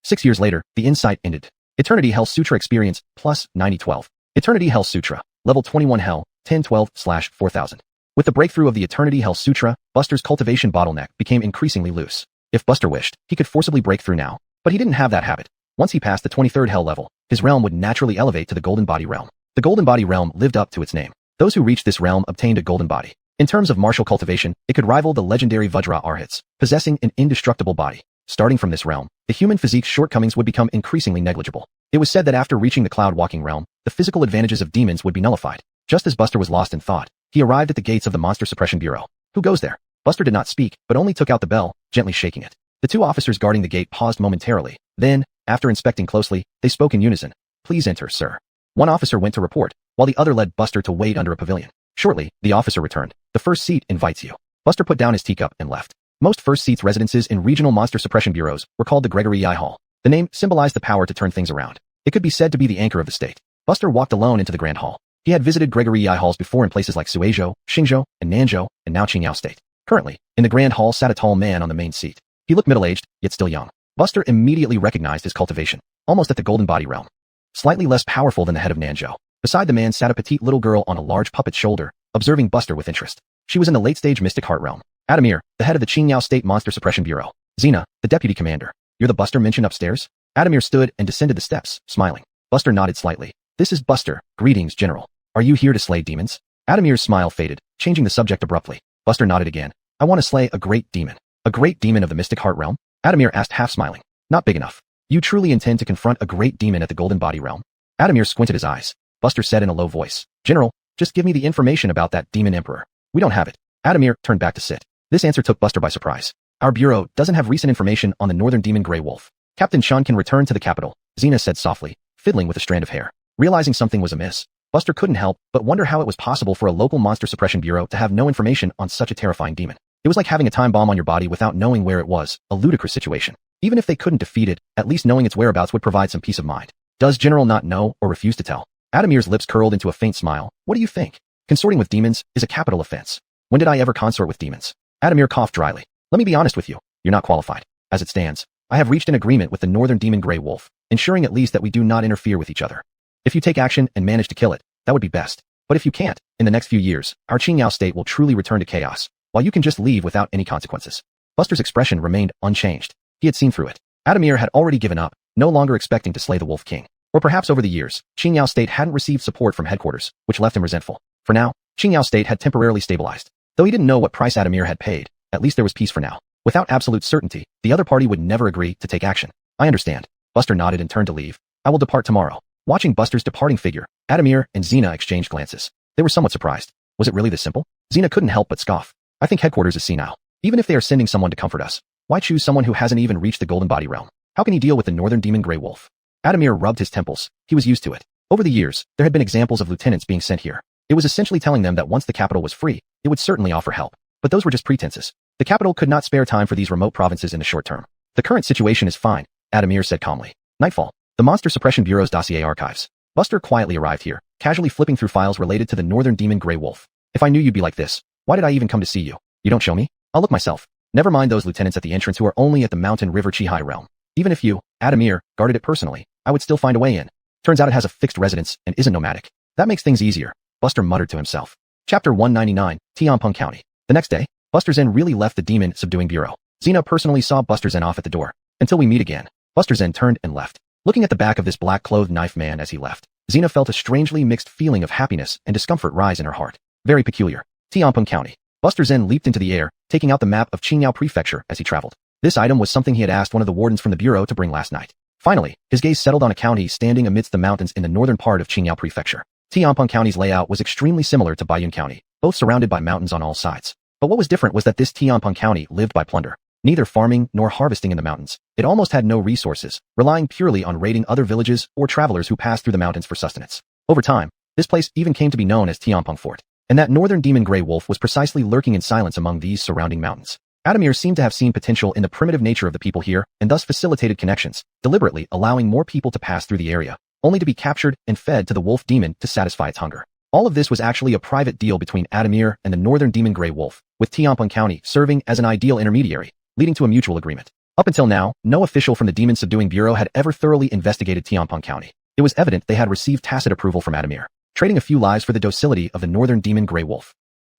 6 years later, the insight ended. Eternity Hell Sutra experience, plus 9012. Eternity Hell Sutra, level 21 Hell, 1012/4000. With the breakthrough of the Eternity Hell Sutra, Buster's cultivation bottleneck became increasingly loose. If Buster wished, he could forcibly break through now, but he didn't have that habit. Once he passed the 23rd Hell level, his realm would naturally elevate to the Golden Body realm. The Golden Body realm lived up to its name. Those who reached this realm obtained a Golden Body. In terms of martial cultivation, it could rival the legendary Vajra Arhats, possessing an indestructible body. Starting from this realm, the human physique's shortcomings would become increasingly negligible. It was said that after reaching the Cloud-Walking realm, the physical advantages of demons would be nullified. Just as Buster was lost in thought, he arrived at the gates of the Monster Suppression Bureau. Who goes there? Buster did not speak, but only took out the bell, gently shaking it. The two officers guarding the gate paused momentarily. Then, after inspecting closely, they spoke in unison. Please enter, sir. One officer went to report, while the other led Buster to wait under a pavilion. Shortly, the officer returned. The first seat invites you. Buster put down his teacup and left. Most first seats residences in regional monster suppression bureaus were called the Gregory I Hall. The name symbolized the power to turn things around. It could be said to be the anchor of the state. Buster walked alone into the Grand Hall. He had visited Gregory I Halls before in places like Suizhou, Xingzhou, and Nanzhou, and now Qingyao State. Currently, in the Grand Hall sat a tall man on the main seat. He looked middle-aged, yet still young. Buster immediately recognized his cultivation, almost at the Golden Body realm. Slightly less powerful than the head of Nanzhou. Beside the man sat a petite little girl on a large puppet shoulder, observing Buster with interest. She was in the late-stage Mystic Heart realm. Adamir, the head of the Qingyao State Monster Suppression Bureau. Xena, the deputy commander. You're the Buster mentioned upstairs? Adamir stood and descended the steps, smiling. Buster nodded slightly. This is Buster. Greetings, General. Are you here to slay demons? Adamir's smile faded, changing the subject abruptly. Buster nodded again. I want to slay a great demon. A great demon of the Mystic Heart Realm? Adamir asked, half smiling. Not big enough. You truly intend to confront a great demon at the Golden Body Realm? Adamir squinted his eyes. Buster said in a low voice. General, just give me the information about that demon emperor. We don't have it. Adamir turned back to sit. This answer took Buster by surprise. Our bureau doesn't have recent information on the northern demon Grey Wolf. Captain Sean can return to the capital, Xena said softly, fiddling with a strand of hair. Realizing something was amiss, Buster couldn't help but wonder how it was possible for a local monster suppression bureau to have no information on such a terrifying demon. It was like having a time bomb on your body without knowing where it was, a ludicrous situation. Even if they couldn't defeat it, at least knowing its whereabouts would provide some peace of mind. Does General not know or refuse to tell? Adamir's lips curled into a faint smile. What do you think? Consorting with demons is a capital offense. When did I ever consort with demons? Adamir coughed dryly. Let me be honest with you. You're not qualified. As it stands, I have reached an agreement with the northern demon Grey Wolf, ensuring at least that we do not interfere with each other. If you take action and manage to kill it, that would be best. But if you can't, in the next few years, our Qingyao state will truly return to chaos, while you can just leave without any consequences. Buster's expression remained unchanged. He had seen through it. Adamir had already given up, no longer expecting to slay the Wolf King. Or perhaps over the years, Qingyao state hadn't received support from headquarters, which left him resentful. For now, Qingyao state had temporarily stabilized. Though he didn't know what price Adamir had paid, at least there was peace for now. Without absolute certainty, the other party would never agree to take action. I understand. Buster nodded and turned to leave. I will depart tomorrow. Watching Buster's departing figure, Adamir and Xena exchanged glances. They were somewhat surprised. Was it really this simple? Xena couldn't help but scoff. I think headquarters is senile. Even if they are sending someone to comfort us, why choose someone who hasn't even reached the Golden Body Realm? How can he deal with the northern demon Grey Wolf? Adamir rubbed his temples. He was used to it. Over the years, there had been examples of lieutenants being sent here. It was essentially telling them that once the capital was free, it would certainly offer help. But those were just pretenses. The capital could not spare time for these remote provinces in the short term. The current situation is fine, Adamir said calmly. Nightfall. The Monster Suppression Bureau's dossier archives. Buster quietly arrived here, casually flipping through files related to the northern demon Grey Wolf. If I knew you'd be like this, why did I even come to see you? You don't show me? I'll look myself. Never mind those lieutenants at the entrance who are only at the Mountain River Chihai realm. Even if you, Adamir, guarded it personally, I would still find a way in. Turns out it has a fixed residence and isn't nomadic. That makes things easier, Buster muttered to himself. Chapter 199, Tianpeng County. The next day, Buster Zen really left the demon subduing bureau. Xena personally saw Buster Zen off at the door. Until we meet again. Buster Zen turned and left. Looking at the back of this black-clothed knife man as he left, Xena felt a strangely mixed feeling of happiness and discomfort rise in her heart. Very peculiar. Tianpeng County. Buster Zen leaped into the air, taking out the map of Qingyao Prefecture as he traveled. This item was something he had asked one of the wardens from the bureau to bring last night. Finally, his gaze settled on a county standing amidst the mountains in the northern part of Qingyao Prefecture. Tianpeng County's layout was extremely similar to Baiyun County, both surrounded by mountains on all sides. But what was different was that this Tianpeng County lived by plunder. Neither farming nor harvesting in the mountains. It almost had no resources, relying purely on raiding other villages or travelers who passed through the mountains for sustenance. Over time, this place even came to be known as Tianpeng Fort. And that northern demon Grey Wolf was precisely lurking in silence among these surrounding mountains. Adamir seemed to have seen potential in the primitive nature of the people here and thus facilitated connections, deliberately allowing more people to pass through the area, only to be captured and fed to the wolf demon to satisfy its hunger. All of this was actually a private deal between Adamir and the northern demon Grey Wolf, with Tianpeng County serving as an ideal intermediary, leading to a mutual agreement. Up until now, no official from the Demon Subduing Bureau had ever thoroughly investigated Tianpeng County. It was evident they had received tacit approval from Adamir, trading a few lives for the docility of the northern demon Grey Wolf.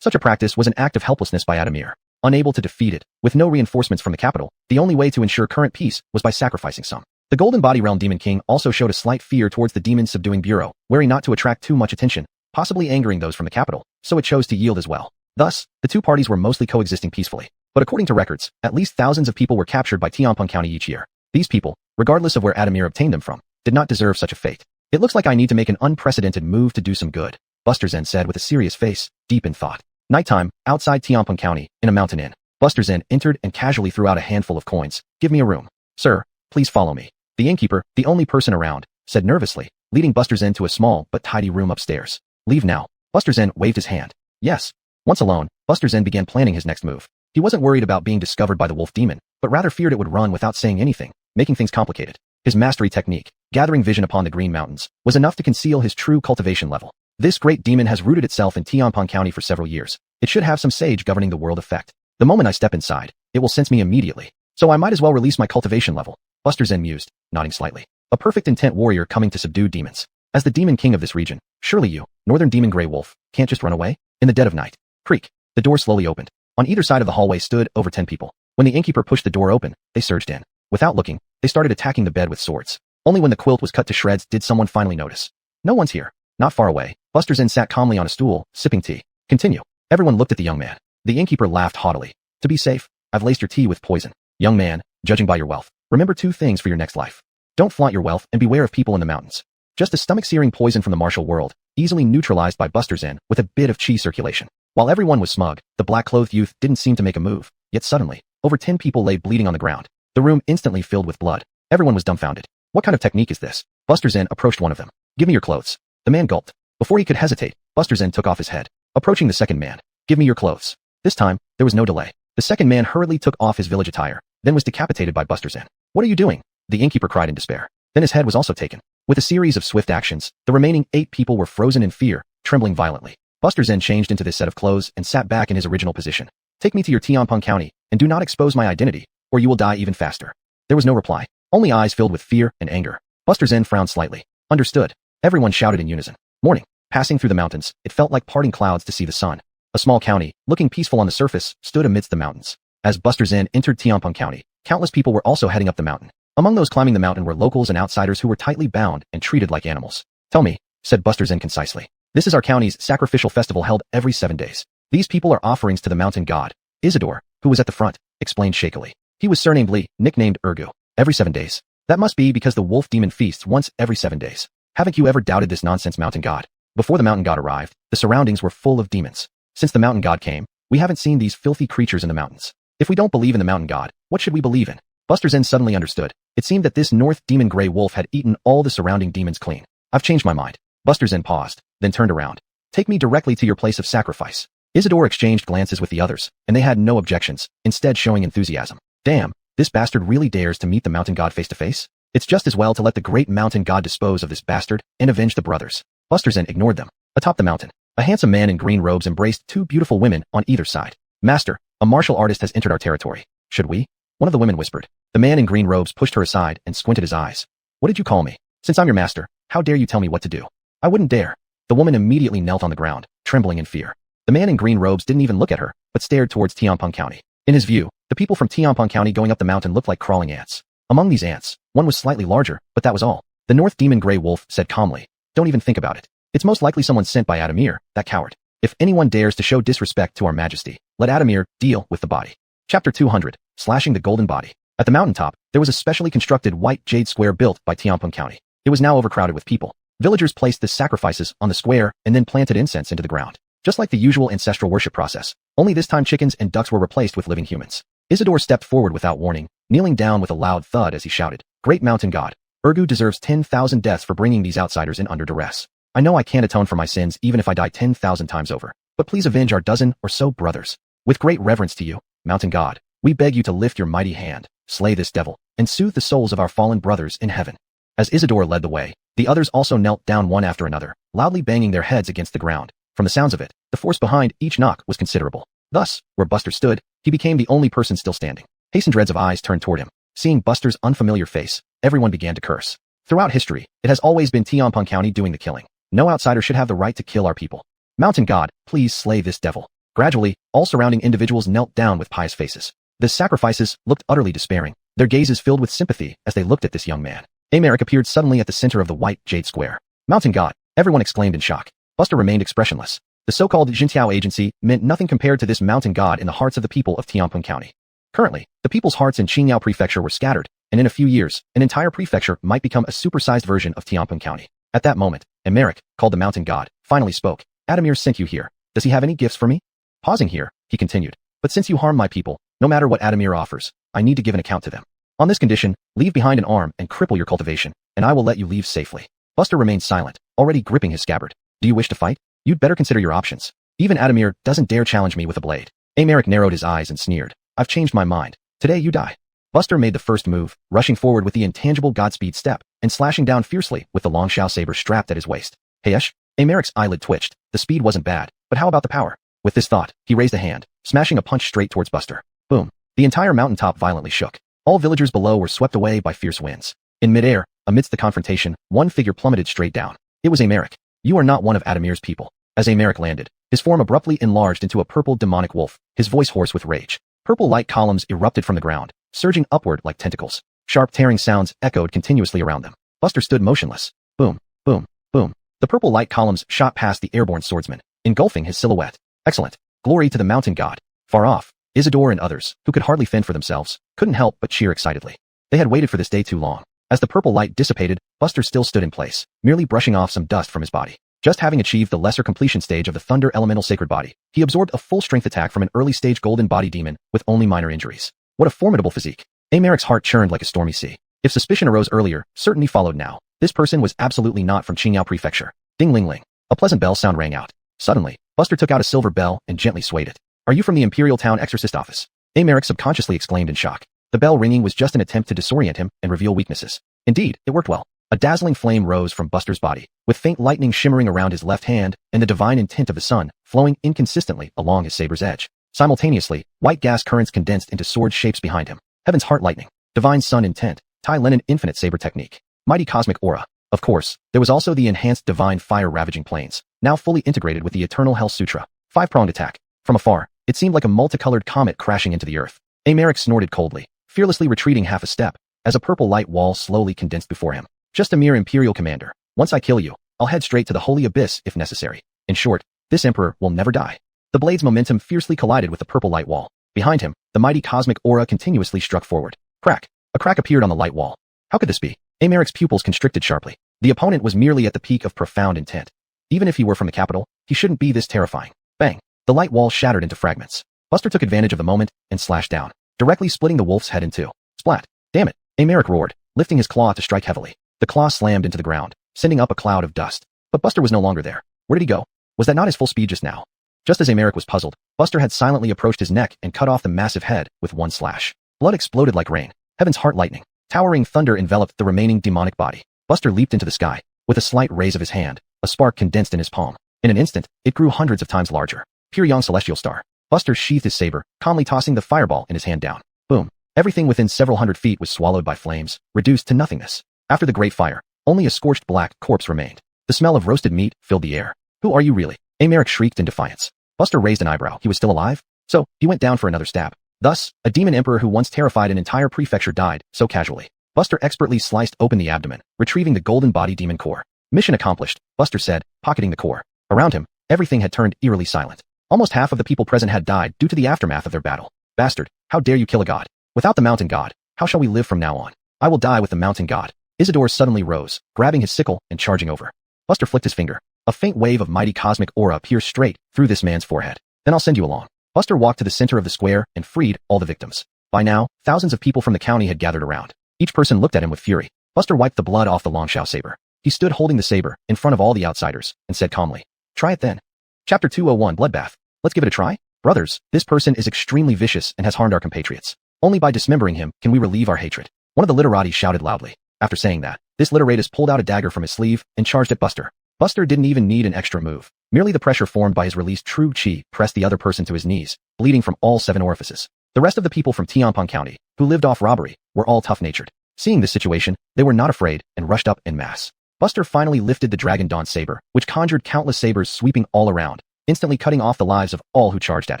Such a practice was an act of helplessness by Adamir. Unable to defeat it, with no reinforcements from the capital, the only way to ensure current peace was by sacrificing some. The Golden Body Realm Demon King also showed a slight fear towards the Demon Subduing Bureau, wary not to attract too much attention, possibly angering those from the capital, so it chose to yield as well. Thus, the two parties were mostly coexisting peacefully. But according to records, at least thousands of people were captured by Tianpeng County each year. These people, regardless of where Adamir obtained them from, did not deserve such a fate. It looks like I need to make an unprecedented move to do some good, Buster Zen said with a serious face, deep in thought. Nighttime, outside Tianpeng County, in a mountain inn. Buster Zen entered and casually threw out a handful of coins. Give me a room. Sir, please follow me. The innkeeper, the only person around, said nervously, leading Buster Zen to a small but tidy room upstairs. Leave now. Buster Zen waved his hand. Yes. Once alone, Buster Zen began planning his next move. He wasn't worried about being discovered by the wolf demon, but rather feared it would run without saying anything, making things complicated. His mastery technique, gathering vision upon the Green Mountains, was enough to conceal his true cultivation level. This great demon has rooted itself in Tianpeng County for several years. It should have some sage governing the world effect. The moment I step inside, it will sense me immediately. So I might as well release my cultivation level. Buster Zen mused, nodding slightly. A perfect intent warrior coming to subdue demons. As the demon king of this region, surely you, northern demon Grey Wolf, can't just run away? In the dead of night. Creak. The door slowly opened. On either side of the hallway stood over 10 people. When the innkeeper pushed the door open, they surged in. Without looking, they started attacking the bed with swords. Only when the quilt was cut to shreds did someone finally notice. No one's here. Not far away, Buster Zinn sat calmly on a stool, sipping tea. Continue. Everyone looked at the young man. The innkeeper laughed haughtily. To be safe, I've laced your tea with poison. Young man, judging by your wealth, remember 2 things for your next life. Don't flaunt your wealth and beware of people in the mountains. Just a stomach-searing poison from the martial world, easily neutralized by Buster Zinn with a bit of chi circulation. While everyone was smug, the black-clothed youth didn't seem to make a move. Yet suddenly, over 10 people lay bleeding on the ground. The room instantly filled with blood. Everyone was dumbfounded. What kind of technique is this? Buster Zinn approached one of them. Give me your clothes. The man gulped. Before he could hesitate, Buster Zinn took off his head. Approaching the second man. Give me your clothes. This time, there was no delay. The second man hurriedly took off his village attire, then was decapitated by Buster Zinn. What are you doing? The innkeeper cried in despair. Then his head was also taken. With a series of swift actions, the remaining 8 people were frozen in fear, trembling violently. Buster Zinn changed into this set of clothes and sat back in his original position. Take me to your Tianpeng County, and do not expose my identity, or you will die even faster. There was no reply, only eyes filled with fear and anger. Buster Zinn frowned slightly. Understood. Everyone shouted in unison. Morning. Passing through the mountains, it felt like parting clouds to see the sun. A small county, looking peaceful on the surface, stood amidst the mountains. As Buster Zinn entered Tianpeng County, countless people were also heading up the mountain. Among those climbing the mountain were locals and outsiders who were tightly bound and treated like animals. Tell me, said Buster Zinn concisely. This is our county's sacrificial festival held every 7 days. These people are offerings to the mountain god. Isidore, who was at the front, explained shakily. He was surnamed Li, nicknamed Ergu. Every 7 days. That must be because the wolf demon feasts once every 7 days. Haven't you ever doubted this nonsense mountain god? Before the mountain god arrived, the surroundings were full of demons. Since the mountain god came, we haven't seen these filthy creatures in the mountains. If we don't believe in the mountain god, what should we believe in? Buster Zinn suddenly understood. It seemed that this north demon gray wolf had eaten all the surrounding demons clean. I've changed my mind. Buster Zinn paused, then turned around. Take me directly to your place of sacrifice. Isidore exchanged glances with the others, and they had no objections, instead showing enthusiasm. Damn, this bastard really dares to meet the mountain god face to face? It's just as well to let the great mountain god dispose of this bastard and avenge the brothers. Buster Zinn ignored them. Atop the mountain, a handsome man in green robes embraced 2 beautiful women on either side. Master, a martial artist has entered our territory. Should we? One of the women whispered. The man in green robes pushed her aside and squinted his eyes. What did you call me? Since I'm your master, how dare you tell me what to do? I wouldn't dare. The woman immediately knelt on the ground, trembling in fear. The man in green robes didn't even look at her, but stared towards Tianpeng County. In his view, the people from Tianpeng County going up the mountain looked like crawling ants. Among these ants, one was slightly larger, but that was all. The North Demon Grey Wolf said calmly. Don't even think about it. It's most likely someone sent by Adamir, that coward. If anyone dares to show disrespect to our majesty, let Adamir deal with the body. Chapter 200, Slashing the Golden Body. At the mountaintop, there was a specially constructed white jade square built by Tianpeng County. It was now overcrowded with people. Villagers placed the sacrifices on the square and then planted incense into the ground. Just like the usual ancestral worship process, only this time chickens and ducks were replaced with living humans. Isidore stepped forward without warning, kneeling down with a loud thud as he shouted, Great Mountain God, Ergu deserves 10,000 deaths for bringing these outsiders in under duress. I know I can't atone for my sins even if I die 10,000 times over, but please avenge our dozen or so brothers. With great reverence to you, Mountain God, we beg you to lift your mighty hand, slay this devil, and soothe the souls of our fallen brothers in heaven. As Isidore led the way, the others also knelt down one after another, loudly banging their heads against the ground. From the sounds of it, the force behind each knock was considerable. Thus, where Buster stood, he became the only person still standing. Hastened dreads of eyes turned toward him. Seeing Buster's unfamiliar face, everyone began to curse. Throughout history, it has always been Tianpeng County doing the killing. No outsider should have the right to kill our people. Mountain God, please slay this devil. Gradually, all surrounding individuals knelt down with pious faces. The sacrifices looked utterly despairing, their gazes filled with sympathy as they looked at this young man. Americ appeared suddenly at the center of the white jade square. Mountain God, everyone exclaimed in shock. Buster remained expressionless. The so-called Jintiao agency meant nothing compared to this mountain god in the hearts of the people of Tianpeng County. Currently, the people's hearts in Qingyao Prefecture were scattered, and in a few years, an entire prefecture might become a supersized version of Tianpeng County. At that moment, Americ, called the mountain god, finally spoke. Adamir sent you here. Does he have any gifts for me? Pausing here, he continued. But since you harm my people, no matter what Adamir offers, I need to give an account to them. On this condition, leave behind an arm and cripple your cultivation, and I will let you leave safely. Buster remained silent, already gripping his scabbard. Do you wish to fight? You'd better consider your options. Even Adamir doesn't dare challenge me with a blade. Americ narrowed his eyes and sneered. I've changed my mind. Today you die. Buster made the first move, rushing forward with the intangible Godspeed step, and slashing down fiercely with the long Shao saber strapped at his waist. Heyesh? Americ's eyelid twitched. The speed wasn't bad, but how about the power? With this thought, he raised a hand, smashing a punch straight towards Buster. Boom. The entire mountaintop violently shook. All villagers below were swept away by fierce winds. In midair, amidst the confrontation, one figure plummeted straight down. It was Americ. You are not one of Adamir's people. As Americ landed, his form abruptly enlarged into a purple demonic wolf, his voice hoarse with rage. Purple light columns erupted from the ground, surging upward like tentacles. Sharp tearing sounds echoed continuously around them. Buster stood motionless. Boom, boom, boom. The purple light columns shot past the airborne swordsman, engulfing his silhouette. Excellent. Glory to the mountain god. Far off, Isidore and others, who could hardly fend for themselves, couldn't help but cheer excitedly. They had waited for this day too long. As the purple light dissipated, Buster still stood in place, merely brushing off some dust from his body. Just having achieved the lesser completion stage of the Thunder Elemental Sacred Body, he absorbed a full-strength attack from an early-stage Golden Body Demon with only minor injuries. What a formidable physique. Amaric's heart churned like a stormy sea. If suspicion arose earlier, certainty followed now. This person was absolutely not from Qingyao Prefecture. Ding-ling-ling. A pleasant bell sound rang out. Suddenly, Buster took out a silver bell and gently swayed it. Are you from the Imperial Town Exorcist Office? Amaric subconsciously exclaimed in shock. The bell ringing was just an attempt to disorient him and reveal weaknesses. Indeed, it worked well. A dazzling flame rose from Buster's body, with faint lightning shimmering around his left hand and the divine intent of the sun flowing inconsistently along his saber's edge. Simultaneously, white gas currents condensed into sword shapes behind him. Heaven's heart lightning, divine sun intent, Tai Lenin infinite saber technique, mighty cosmic aura. Of course, there was also the enhanced divine fire ravaging planes, now fully integrated with the eternal hell sutra. Five-pronged attack. From afar, it seemed like a multicolored comet crashing into the earth. Amaric snorted coldly, fearlessly retreating half a step, as a purple light wall slowly condensed before him. Just a mere Imperial commander. Once I kill you, I'll head straight to the holy abyss if necessary. In short, this emperor will never die. The blade's momentum fiercely collided with the purple light wall. Behind him, the mighty cosmic aura continuously struck forward. Crack. A crack appeared on the light wall. How could this be? Amaric's pupils constricted sharply. The opponent was merely at the peak of profound intent. Even if he were from the capital, he shouldn't be this terrifying. Bang. The light wall shattered into fragments. Buster took advantage of the moment and slashed down, directly splitting the wolf's head in two. Splat. Damn it. Amaric roared, lifting his claw to strike heavily. The claw slammed into the ground, sending up a cloud of dust. But Buster was no longer there. Where did he go? Was that not his full speed just now? Just as Amaric was puzzled, Buster had silently approached his neck and cut off the massive head with one slash. Blood exploded like rain. Heaven's heart lightning. Towering thunder enveloped the remaining demonic body. Buster leaped into the sky. With a slight raise of his hand, a spark condensed in his palm. In an instant, it grew hundreds of times larger. Pure young celestial star. Buster sheathed his saber, calmly tossing the fireball in his hand down. Boom. Everything within several hundred feet was swallowed by flames, reduced to nothingness. After the great fire, only a scorched black corpse remained. The smell of roasted meat filled the air. Who are you really? Amaric shrieked in defiance. Buster raised an eyebrow. He was still alive? So, he went down for another stab. Thus, a demon emperor who once terrified an entire prefecture died, so casually. Buster expertly sliced open the abdomen, retrieving the golden body demon core. Mission accomplished, Buster said, pocketing the core. Around him, everything had turned eerily silent. Almost half of the people present had died due to the aftermath of their battle. Bastard, how dare you kill a god? Without the mountain god, how shall we live from now on? I will die with the mountain god. Isidore suddenly rose, grabbing his sickle and charging over. Buster flicked his finger. A faint wave of mighty cosmic aura pierced straight through this man's forehead. Then I'll send you along. Buster walked to the center of the square and freed all the victims. By now, thousands of people from the county had gathered around. Each person looked at him with fury. Buster wiped the blood off the Longshao saber. He stood holding the saber in front of all the outsiders and said calmly, "Try it then." Chapter 201 Bloodbath. Let's give it a try? Brothers, this person is extremely vicious and has harmed our compatriots. Only by dismembering him can we relieve our hatred. One of the literati shouted loudly. After saying that, this literatus pulled out a dagger from his sleeve and charged at Buster. Buster didn't even need an extra move. Merely the pressure formed by his released true chi pressed the other person to his knees, bleeding from all 7 orifices. The rest of the people from Tianpeng County, who lived off robbery, were all tough-natured. Seeing this situation, they were not afraid and rushed up en masse. Buster finally lifted the Dragon Dawn saber, which conjured countless sabers sweeping all around, instantly cutting off the lives of all who charged at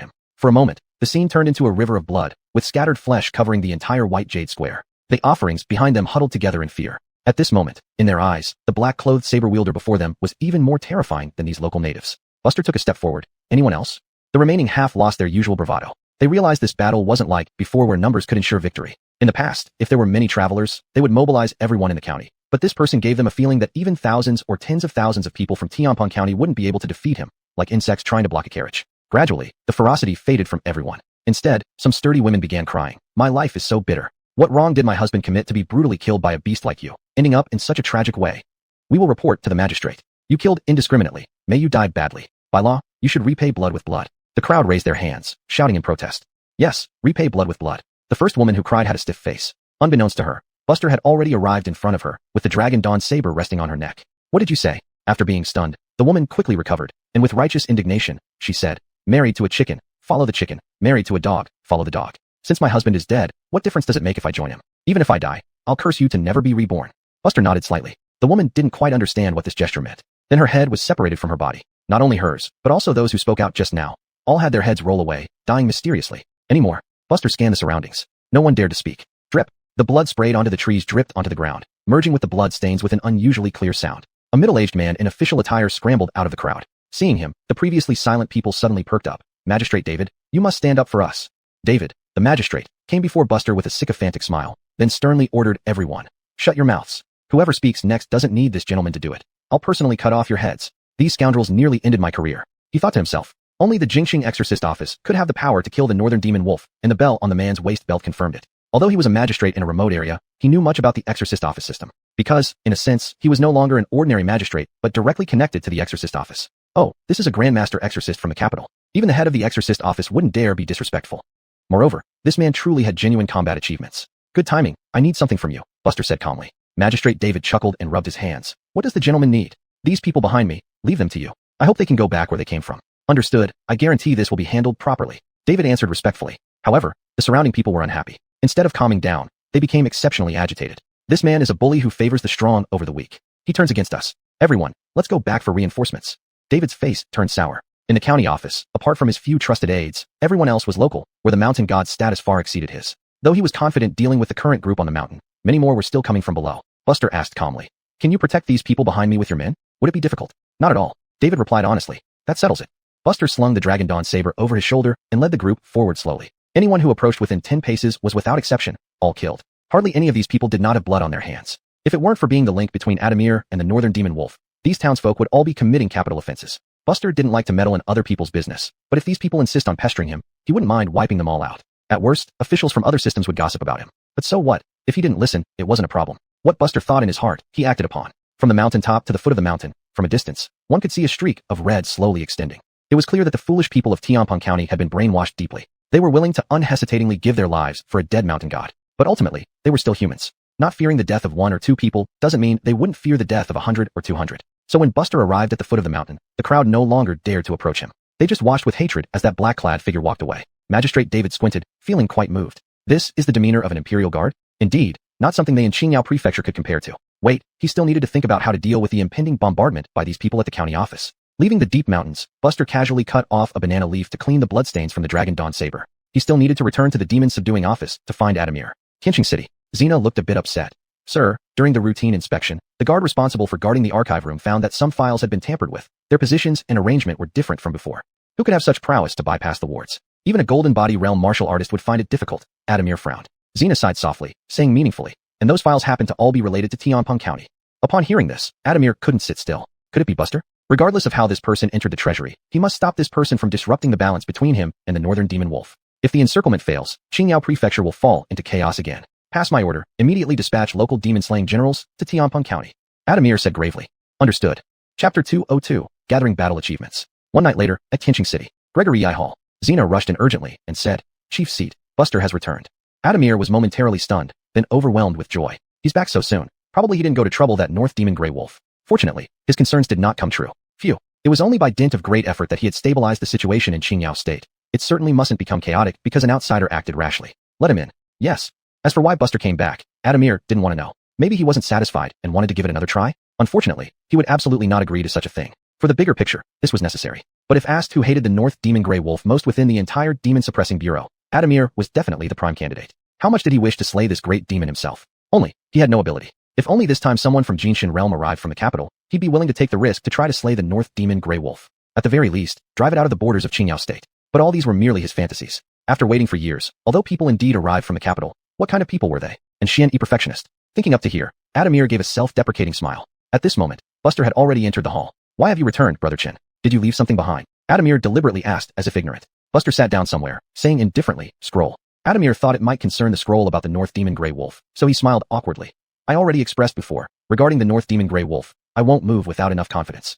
him. For a moment, the scene turned into a river of blood, with scattered flesh covering the entire white jade square. The offerings behind them huddled together in fear. At this moment, in their eyes, the black-clothed saber wielder before them was even more terrifying than these local natives. Buster took a step forward. Anyone else? The remaining half lost their usual bravado. They realized this battle wasn't like before where numbers could ensure victory. In the past, if there were many travelers, they would mobilize everyone in the county. But this person gave them a feeling that even thousands or tens of thousands of people from Tianpeng County wouldn't be able to defeat him, like insects trying to block a carriage. Gradually, the ferocity faded from everyone. Instead, some sturdy women began crying. My life is so bitter. What wrong did my husband commit to be brutally killed by a beast like you, ending up in such a tragic way? We will report to the magistrate. You killed indiscriminately. May you die badly. By law, you should repay blood with blood. The crowd raised their hands, shouting in protest. Yes, repay blood with blood. The first woman who cried had a stiff face. Unbeknownst to her, Buster had already arrived in front of her, with the Dragon Dawn saber resting on her neck. What did you say? After being stunned, the woman quickly recovered, and with righteous indignation, she said, married to a chicken, follow the chicken. Married to a dog, follow the dog. Since my husband is dead, what difference does it make if I join him? Even if I die, I'll curse you to never be reborn. Buster nodded slightly. The woman didn't quite understand what this gesture meant. Then her head was separated from her body. Not only hers, but also those who spoke out just now. All had their heads roll away, dying mysteriously. Anymore. Buster scanned the surroundings. No one dared to speak. Drip. The blood sprayed onto the trees dripped onto the ground, merging with the blood stains with an unusually clear sound. A middle-aged man in official attire scrambled out of the crowd. Seeing him, the previously silent people suddenly perked up. Magistrate David, you must stand up for us. David, the magistrate, came before Buster with a sycophantic smile, then sternly ordered everyone. Shut your mouths. Whoever speaks next doesn't need this gentleman to do it. I'll personally cut off your heads. These scoundrels nearly ended my career. He thought to himself. Only the Jingxing Exorcist office could have the power to kill the Northern Demon Wolf, and the bell on the man's waist belt confirmed it. Although he was a magistrate in a remote area, he knew much about the Exorcist office system. Because, in a sense, he was no longer an ordinary magistrate, but directly connected to the Exorcist office. Oh, this is a Grandmaster Exorcist from the capital. Even the head of the Exorcist office wouldn't dare be disrespectful. Moreover, this man truly had genuine combat achievements. Good timing. I need something from you, Buster said calmly. Magistrate David chuckled and rubbed his hands. What does the gentleman need? These people behind me, leave them to you. I hope they can go back where they came from. Understood. I guarantee this will be handled properly. David answered respectfully. However, the surrounding people were unhappy. Instead of calming down, they became exceptionally agitated. This man is a bully who favors the strong over the weak. He turns against us. Everyone, let's go back for reinforcements. David's face turned sour. In the county office, apart from his few trusted aides, everyone else was local, where the mountain god's status far exceeded his. Though he was confident dealing with the current group on the mountain, many more were still coming from below. Buster asked calmly. Can you protect these people behind me with your men? Would it be difficult? Not at all. David replied honestly. That settles it. Buster slung the Dragon Dawn saber over his shoulder and led the group forward slowly. Anyone who approached within 10 paces was without exception, all killed. Hardly any of these people did not have blood on their hands. If it weren't for being the link between Adamir and the Northern Demon Wolf, these townsfolk would all be committing capital offenses. Buster didn't like to meddle in other people's business, but if these people insist on pestering him, he wouldn't mind wiping them all out. At worst, officials from other systems would gossip about him. But so what? If he didn't listen, it wasn't a problem. What Buster thought in his heart, he acted upon. From the mountaintop to the foot of the mountain, from a distance, one could see a streak of red slowly extending. It was clear that the foolish people of Tianpeng County had been brainwashed deeply. They were willing to unhesitatingly give their lives for a dead mountain god. But ultimately, they were still humans. Not fearing the death of 1 or 2 people doesn't mean they wouldn't fear the death of 100 or 200. So when Buster arrived at the foot of the mountain, the crowd no longer dared to approach him. They just watched with hatred as that black-clad figure walked away. Magistrate David squinted, feeling quite moved. This is the demeanor of an imperial guard? Indeed, not something they in Qingyao Prefecture could compare to. Wait, he still needed to think about how to deal with the impending bombardment by these people at the county office. Leaving the deep mountains, Buster casually cut off a banana leaf to clean the bloodstains from the Dragon Dawn saber. He still needed to return to the demon subduing office to find Adamir. Qingyao City. Xena looked a bit upset. Sir, during the routine inspection, the guard responsible for guarding the archive room found that some files had been tampered with. Their positions and arrangement were different from before. Who could have such prowess to bypass the wards? Even a golden body realm martial artist would find it difficult. Adamir frowned. Xena sighed softly, saying meaningfully, and those files happened to all be related to Tianpeng County. Upon hearing this, Adamir couldn't sit still. Could it be Buster? Regardless of how this person entered the treasury, he must stop this person from disrupting the balance between him and the Northern Demon Wolf. If the encirclement fails, Qingyao Prefecture will fall into chaos again. Pass my order. Immediately dispatch local demon-slaying generals to Tianpeng County. Adamir said gravely. Understood. Chapter 202, Gathering Battle Achievements. One night later, at Qingyao City, Gregory I Hall, Xena rushed in urgently and said, Chief Seat, Buster has returned. Adamir was momentarily stunned, then overwhelmed with joy. He's back so soon. Probably he didn't go to trouble that North Demon Grey Wolf. Fortunately, his concerns did not come true. Phew. It was only by dint of great effort that he had stabilized the situation in Qingyao State. It certainly mustn't become chaotic because an outsider acted rashly. Let him in. Yes. As for why Buster came back, Adamir didn't want to know. Maybe he wasn't satisfied and wanted to give it another try? Unfortunately, he would absolutely not agree to such a thing. For the bigger picture, this was necessary. But if asked who hated the North Demon Grey Wolf most within the entire demon-suppressing bureau, Adamir was definitely the prime candidate. How much did he wish to slay this great demon himself? Only, he had no ability. If only this time someone from Jinshin Realm arrived from the capital, he'd be willing to take the risk to try to slay the North Demon Grey Wolf. At the very least, drive it out of the borders of Qingyao State. But all these were merely his fantasies. After waiting for years, although people indeed arrived from the capital, what kind of people were they? And Xian E perfectionist. Thinking up to here, Adamir gave a self-deprecating smile. At this moment, Buster had already entered the hall. Why have you returned, Brother Chen? Did you leave something behind? Adamir deliberately asked as if ignorant. Buster sat down somewhere, saying indifferently, scroll. Adamir thought it might concern the scroll about the North Demon Grey Wolf, so he smiled awkwardly. I already expressed before, regarding the North Demon Grey Wolf, I won't move without enough confidence.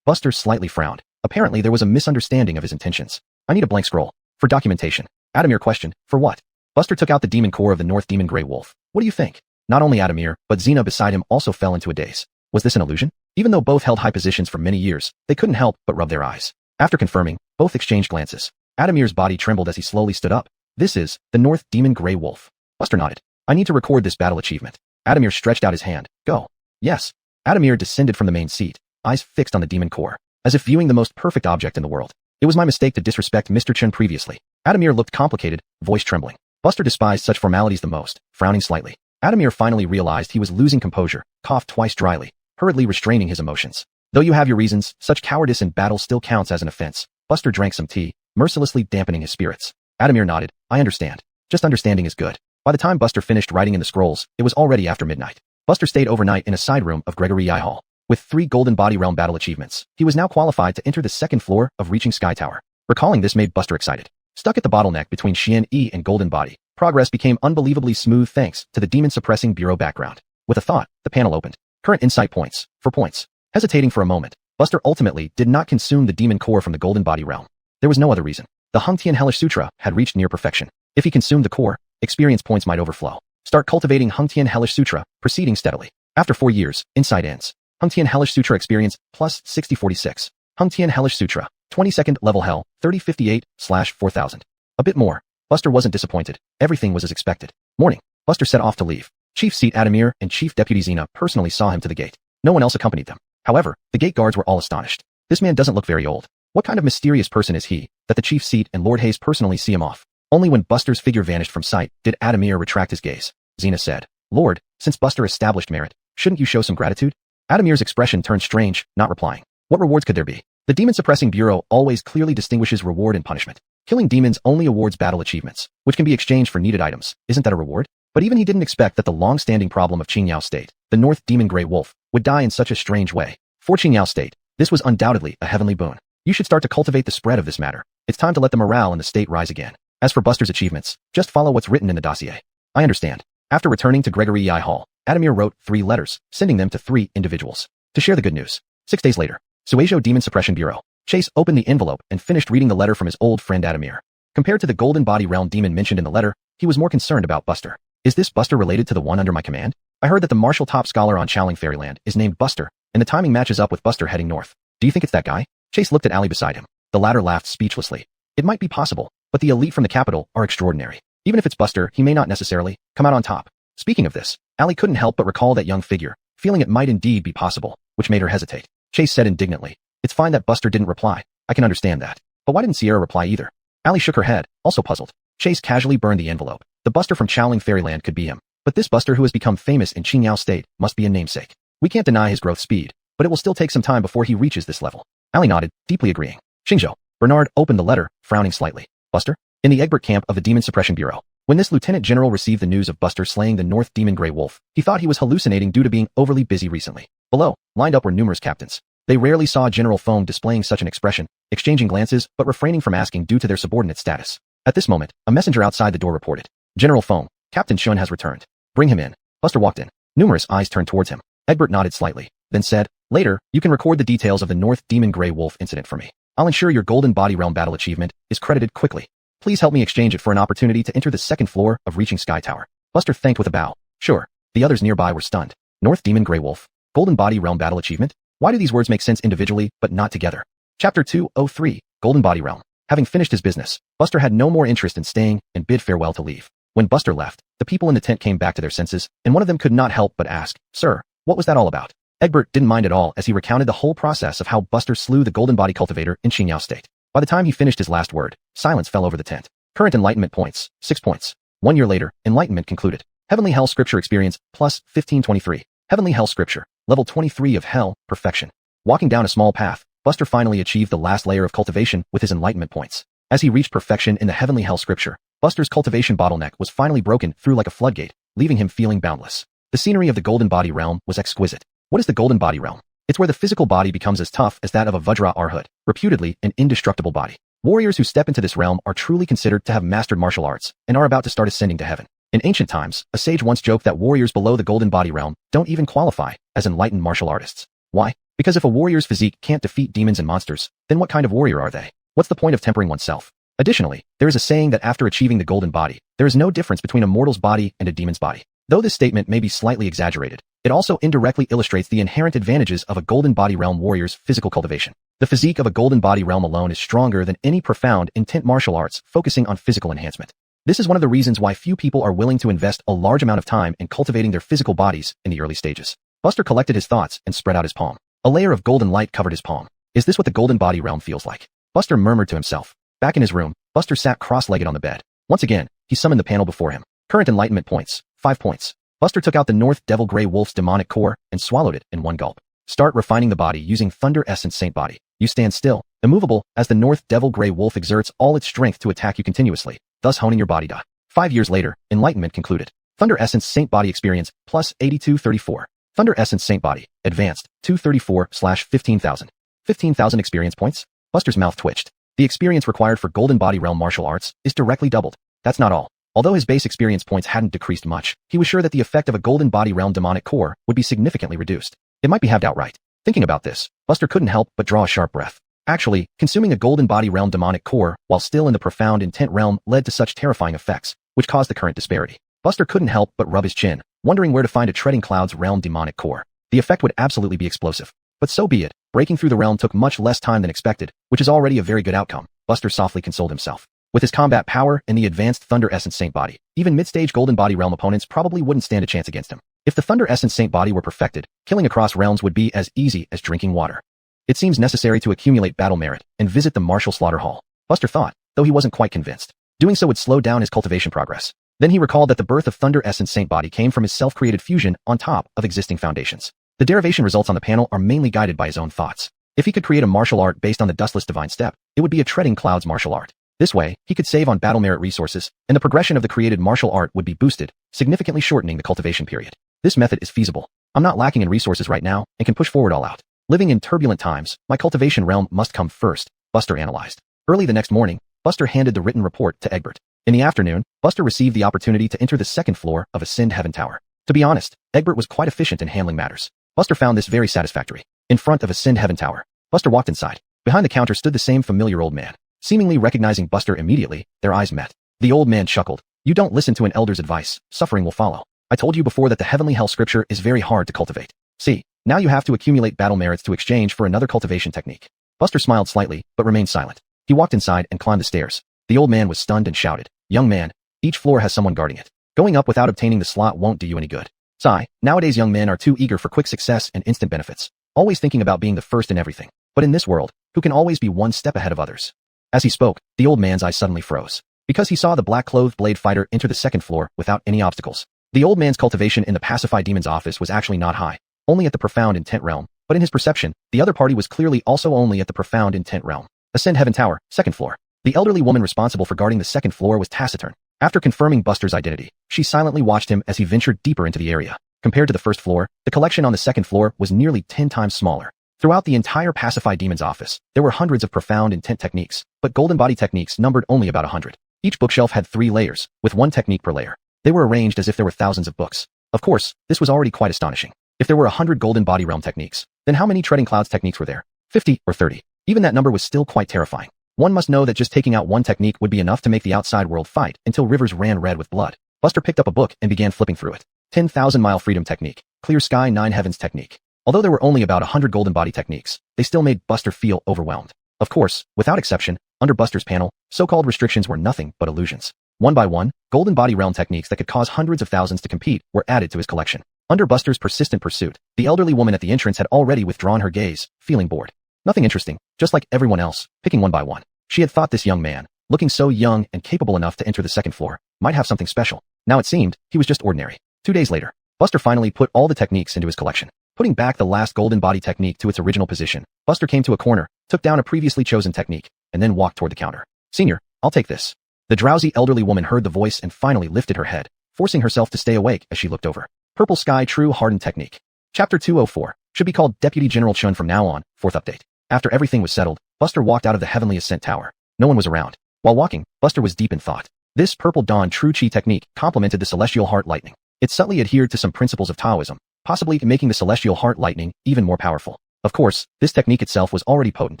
Buster slightly frowned. Apparently there was a misunderstanding of his intentions. I need a blank scroll. For documentation. Adamir questioned, for what? Buster took out the demon core of the North Demon Grey Wolf. What do you think? Not only Adamir, but Xena beside him also fell into a daze. Was this an illusion? Even though both held high positions for many years, they couldn't help but rub their eyes. After confirming, both exchanged glances. Adamir's body trembled as he slowly stood up. This is the North Demon Grey Wolf. Buster nodded. I need to record this battle achievement. Adamir stretched out his hand. Go. Yes. Adamir descended from the main seat, eyes fixed on the demon core, as if viewing the most perfect object in the world. It was my mistake to disrespect Mr. Chen previously. Adamir looked complicated, voice trembling. Buster despised such formalities the most, frowning slightly. Adamir finally realized he was losing composure, coughed twice dryly, hurriedly restraining his emotions. Though you have your reasons, such cowardice in battle still counts as an offense. Buster drank some tea, mercilessly dampening his spirits. Adamir nodded. I understand. Just understanding is good. By the time Buster finished writing in the scrolls, it was already after midnight. Buster stayed overnight in a side room of Gregory I Hall. With 3 Golden Body Realm battle achievements, he was now qualified to enter the second floor of Reaching Sky Tower. Recalling this made Buster excited. Stuck at the bottleneck between Xian E and Golden Body, progress became unbelievably smooth thanks to the Demon Suppressing Bureau background. With a thought, the panel opened. Current insight points. 4 points. Hesitating for a moment, Buster ultimately did not consume the demon core from the Golden Body Realm. There was no other reason. The Hungtian Hellish Sutra had reached near perfection. If he consumed the core, experience points might overflow. Start cultivating Hungtian Hellish Sutra, proceeding steadily. After 4 years, insight ends. Hungtian Hellish Sutra experience plus 6046. Hungtian Hellish Sutra, 22nd level hell, 3058/4000. A bit more. Buster wasn't disappointed. Everything was as expected. Morning. Buster set off to leave. Chief Seat Adamir and Chief Deputy Xena personally saw him to the gate. No one else accompanied them. However, the gate guards were all astonished. This man doesn't look very old. What kind of mysterious person is he, that the Chief Seat and Lord Hayes personally see him off? Only when Buster's figure vanished from sight did Adamir retract his gaze. Xena said, Lord, since Buster established merit, shouldn't you show some gratitude? Adamir's expression turned strange, not replying. What rewards could there be? The Demon Suppressing Bureau always clearly distinguishes reward and punishment. Killing demons only awards battle achievements, which can be exchanged for needed items. Isn't that a reward? But even he didn't expect that the long-standing problem of Qingyao State, the North Demon Grey Wolf, would die in such a strange way. For Qingyao State, this was undoubtedly a heavenly boon. You should start to cultivate the spread of this matter. It's time to let the morale in the state rise again. As for Buster's achievements, just follow what's written in the dossier. I understand. After returning to Gregory I Hall, Adamir wrote 3 letters, sending them to 3 individuals. To share the good news. 6 days later, Suejo Demon Suppression Bureau. Chase opened the envelope and finished reading the letter from his old friend Adamir. Compared to the Golden Body Realm demon mentioned in the letter, he was more concerned about Buster. Is this Buster related to the one under my command? I heard that the martial top scholar on Chowling Fairyland is named Buster, and the timing matches up with Buster heading north. Do you think it's that guy? Chase looked at Allie beside him. The latter laughed speechlessly. It might be possible, but the elite from the capital are extraordinary. Even if it's Buster, he may not necessarily come out on top. Speaking of this, Allie couldn't help but recall that young figure, feeling it might indeed be possible, which made her hesitate. Chase said indignantly, it's fine that Buster didn't reply. I can understand that. But why didn't Sierra reply either? Allie shook her head, also puzzled. Chase casually burned the envelope. The Buster from Chowling Fairyland could be him. But this Buster who has become famous in Qingyao State must be a namesake. We can't deny his growth speed, but it will still take some time before he reaches this level. Allie nodded, deeply agreeing. Xingzhou. Bernard opened the letter, frowning slightly. Buster? In the Egbert camp of the Demon Suppression Bureau. When this lieutenant general received the news of Buster slaying the North Demon Grey Wolf, he thought he was hallucinating due to being overly busy recently. Below, lined up were numerous captains. They rarely saw General Foam displaying such an expression, exchanging glances but refraining from asking due to their subordinate status. At this moment, a messenger outside the door reported. General Foam, Captain Shun has returned. Bring him in. Buster walked in. Numerous eyes turned towards him. Egbert nodded slightly, then said, later, you can record the details of the North Demon Grey Wolf incident for me. I'll ensure your Golden Body Realm battle achievement is credited quickly. Please help me exchange it for an opportunity to enter the second floor of Reaching Sky Tower. Buster thanked with a bow. Sure. The others nearby were stunned. North Demon Grey Wolf. Golden Body Realm battle achievement? Why do these words make sense individually, but not together? Chapter 203, Golden Body Realm. Having finished his business, Buster had no more interest in staying and bid farewell to leave. When Buster left, the people in the tent came back to their senses, and one of them could not help but ask, Sir, what was that all about? Egbert didn't mind at all as he recounted the whole process of how Buster slew the Golden Body Cultivator in Qingyao State. By the time he finished his last word, silence fell over the tent. Current enlightenment points, 6 points. 1 year later, enlightenment concluded. Heavenly Hell Scripture experience, plus 1523. Heavenly Hell Scripture, level 23 of Hell, perfection. Walking down a small path, Buster finally achieved the last layer of cultivation with his enlightenment points. As he reached perfection in the Heavenly Hell Scripture, Buster's cultivation bottleneck was finally broken through like a floodgate, leaving him feeling boundless. The scenery of the Golden Body Realm was exquisite. What is the Golden Body Realm? It's where the physical body becomes as tough as that of a Vajra Arhut, reputedly an indestructible body. Warriors who step into this realm are truly considered to have mastered martial arts and are about to start ascending to heaven. In ancient times, a sage once joked that warriors below the Golden Body Realm don't even qualify as enlightened martial artists. Why? Because if a warrior's physique can't defeat demons and monsters, then what kind of warrior are they? What's the point of tempering oneself? Additionally, there is a saying that after achieving the Golden Body, there is no difference between a mortal's body and a demon's body. Though this statement may be slightly exaggerated, it also indirectly illustrates the inherent advantages of a Golden Body Realm warrior's physical cultivation. The physique of a Golden Body Realm alone is stronger than any profound, intent martial arts focusing on physical enhancement. This is one of the reasons why few people are willing to invest a large amount of time in cultivating their physical bodies in the early stages. Buster collected his thoughts and spread out his palm. A layer of golden light covered his palm. Is this what the Golden Body Realm feels like? Buster murmured to himself. Back in his room, Buster sat cross-legged on the bed. Once again, he summoned the panel before him. Current enlightenment points, 5 points. Buster took out the North Devil Grey Wolf's demonic core and swallowed it in one gulp. Start refining the body using Thunder Essence Saint Body. You stand still, immovable, as the North Devil Grey Wolf exerts all its strength to attack you continuously, thus honing your body. 5 years later, enlightenment concluded. Thunder Essence Saint Body experience, plus 8234. Thunder Essence Saint Body, advanced, 234/15,000. 15,000 experience points? Buster's mouth twitched. The experience required for Golden Body Realm martial arts is directly doubled. That's not all. Although his base experience points hadn't decreased much, he was sure that the effect of a Golden Body Realm demonic core would be significantly reduced. It might be halved outright. Thinking about this, Buster couldn't help but draw a sharp breath. Actually, consuming a Golden Body Realm demonic core while still in the profound intent realm led to such terrifying effects, which caused the current disparity. Buster couldn't help but rub his chin, wondering where to find a Treading Clouds realm demonic core. The effect would absolutely be explosive. But so be it. Breaking through the realm took much less time than expected, which is already a very good outcome, Buster softly consoled himself. With his combat power and the advanced Thunder Essence Saint Body, even mid-stage Golden Body Realm opponents probably wouldn't stand a chance against him. If the Thunder Essence Saint Body were perfected, killing across realms would be as easy as drinking water. It seems necessary to accumulate battle merit and visit the Martial Slaughter Hall, Buster thought, though he wasn't quite convinced. Doing so would slow down his cultivation progress. Then he recalled that the birth of Thunder Essence Saint Body came from his self-created fusion on top of existing foundations. The derivation results on the panel are mainly guided by his own thoughts. If he could create a martial art based on the Dustless Divine Step, it would be a Treading Clouds martial art. This way, he could save on battle merit resources, and the progression of the created martial art would be boosted, significantly shortening the cultivation period. This method is feasible. I'm not lacking in resources right now and can push forward all out. Living in turbulent times, my cultivation realm must come first, Buster analyzed. Early the next morning, Buster handed the written report to Egbert. In the afternoon, Buster received the opportunity to enter the second floor of Ascend Heaven Tower. To be honest, Egbert was quite efficient in handling matters. Buster found this very satisfactory. In front of Ascend Heaven Tower, Buster walked inside. Behind the counter stood the same familiar old man. Seemingly recognizing Buster immediately, their eyes met. The old man chuckled. You don't listen to an elder's advice, suffering will follow. I told you before that the Heavenly Hell scripture is very hard to cultivate. See, now you have to accumulate battle merits to exchange for another cultivation technique. Buster smiled slightly, but remained silent. He walked inside and climbed the stairs. The old man was stunned and shouted, Young man, each floor has someone guarding it. Going up without obtaining the slot won't do you any good. Sigh, nowadays young men are too eager for quick success and instant benefits, always thinking about being the first in everything. But in this world, who can always be one step ahead of others? As he spoke, the old man's eyes suddenly froze, because he saw the black-clothed blade fighter enter the second floor without any obstacles. The old man's cultivation in the Pacify Demon's office was actually not high, only at the Profound Intent realm, but in his perception, the other party was clearly also only at the Profound Intent realm. Ascend Heaven Tower, second floor. The elderly woman responsible for guarding the second floor was taciturn. After confirming Buster's identity, she silently watched him as he ventured deeper into the area. Compared to the first floor, the collection on the second floor was nearly 10 times smaller. Throughout the entire Pacify Demon's office, there were hundreds of Profound Intent techniques, but Golden Body techniques numbered only about 100. Each bookshelf had 3 layers, with 1 technique per layer. They were arranged as if there were thousands of books. Of course, this was already quite astonishing. If there were 100 Golden Body Realm techniques, then how many Treading Clouds techniques were there? 50 or 30. Even that number was still quite terrifying. One must know that just taking out one technique would be enough to make the outside world fight until rivers ran red with blood. Buster picked up a book and began flipping through it. 10,000 Mile Freedom Technique, Clear Sky 9 Heavens Technique. Although there were only about 100 Golden Body techniques, they still made Buster feel overwhelmed. Of course, without exception, under Buster's panel, so-called restrictions were nothing but illusions. One by one, Golden Body Realm techniques that could cause hundreds of thousands to compete were added to his collection. Under Buster's persistent pursuit, the elderly woman at the entrance had already withdrawn her gaze, feeling bored. Nothing interesting, just like everyone else, picking one by one. She had thought this young man, looking so young and capable enough to enter the second floor, might have something special. Now it seemed, he was just ordinary. 2 days later, Buster finally put all the techniques into his collection. Putting back the last Golden Body technique to its original position, Buster came to a corner, took down a previously chosen technique, and then walked toward the counter. Senior, I'll take this. The drowsy elderly woman heard the voice and finally lifted her head, forcing herself to stay awake as she looked over. Purple Sky True Hardened Technique. Chapter 204. Should be called Deputy General Chun from now on, 4th update. After everything was settled, Buster walked out of the Heavenly Ascent Tower. No one was around. While walking, Buster was deep in thought. This Purple Dawn True Chi technique complemented the Celestial Heart Lightning. It subtly adhered to some principles of Taoism, possibly making the Celestial Heart Lightning even more powerful. Of course, this technique itself was already potent.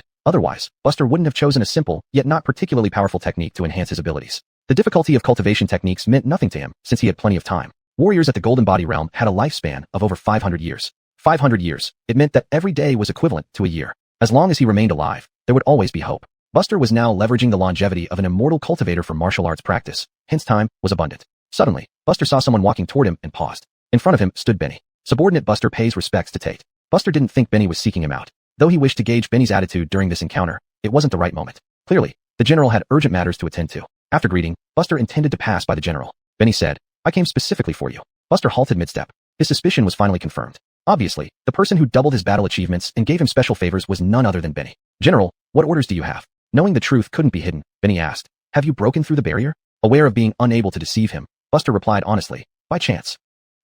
Otherwise, Buster wouldn't have chosen a simple, yet not particularly powerful technique to enhance his abilities. The difficulty of cultivation techniques meant nothing to him, since he had plenty of time. Warriors at the Golden Body Realm had a lifespan of over 500 years. 500 years. It meant that every day was equivalent to a year. As long as he remained alive, there would always be hope. Buster was now leveraging the longevity of an immortal cultivator for martial arts practice, hence time was abundant. Suddenly, Buster saw someone walking toward him and paused. In front of him stood Benny. Subordinate Buster pays respects to Tate. Buster didn't think Benny was seeking him out. Though he wished to gauge Benny's attitude during this encounter, it wasn't the right moment. Clearly, The general had urgent matters to attend to. After greeting, Buster intended to pass by the general. Benny said, "I came specifically for you." Buster halted mid-step. His suspicion was finally confirmed. Obviously, the person who doubled his battle achievements and gave him special favors was none other than Benny. "General, what orders do you have?" Knowing the truth couldn't be hidden, Benny asked, "Have you broken through the barrier?" Aware of being unable to deceive him, Buster replied honestly, "By chance.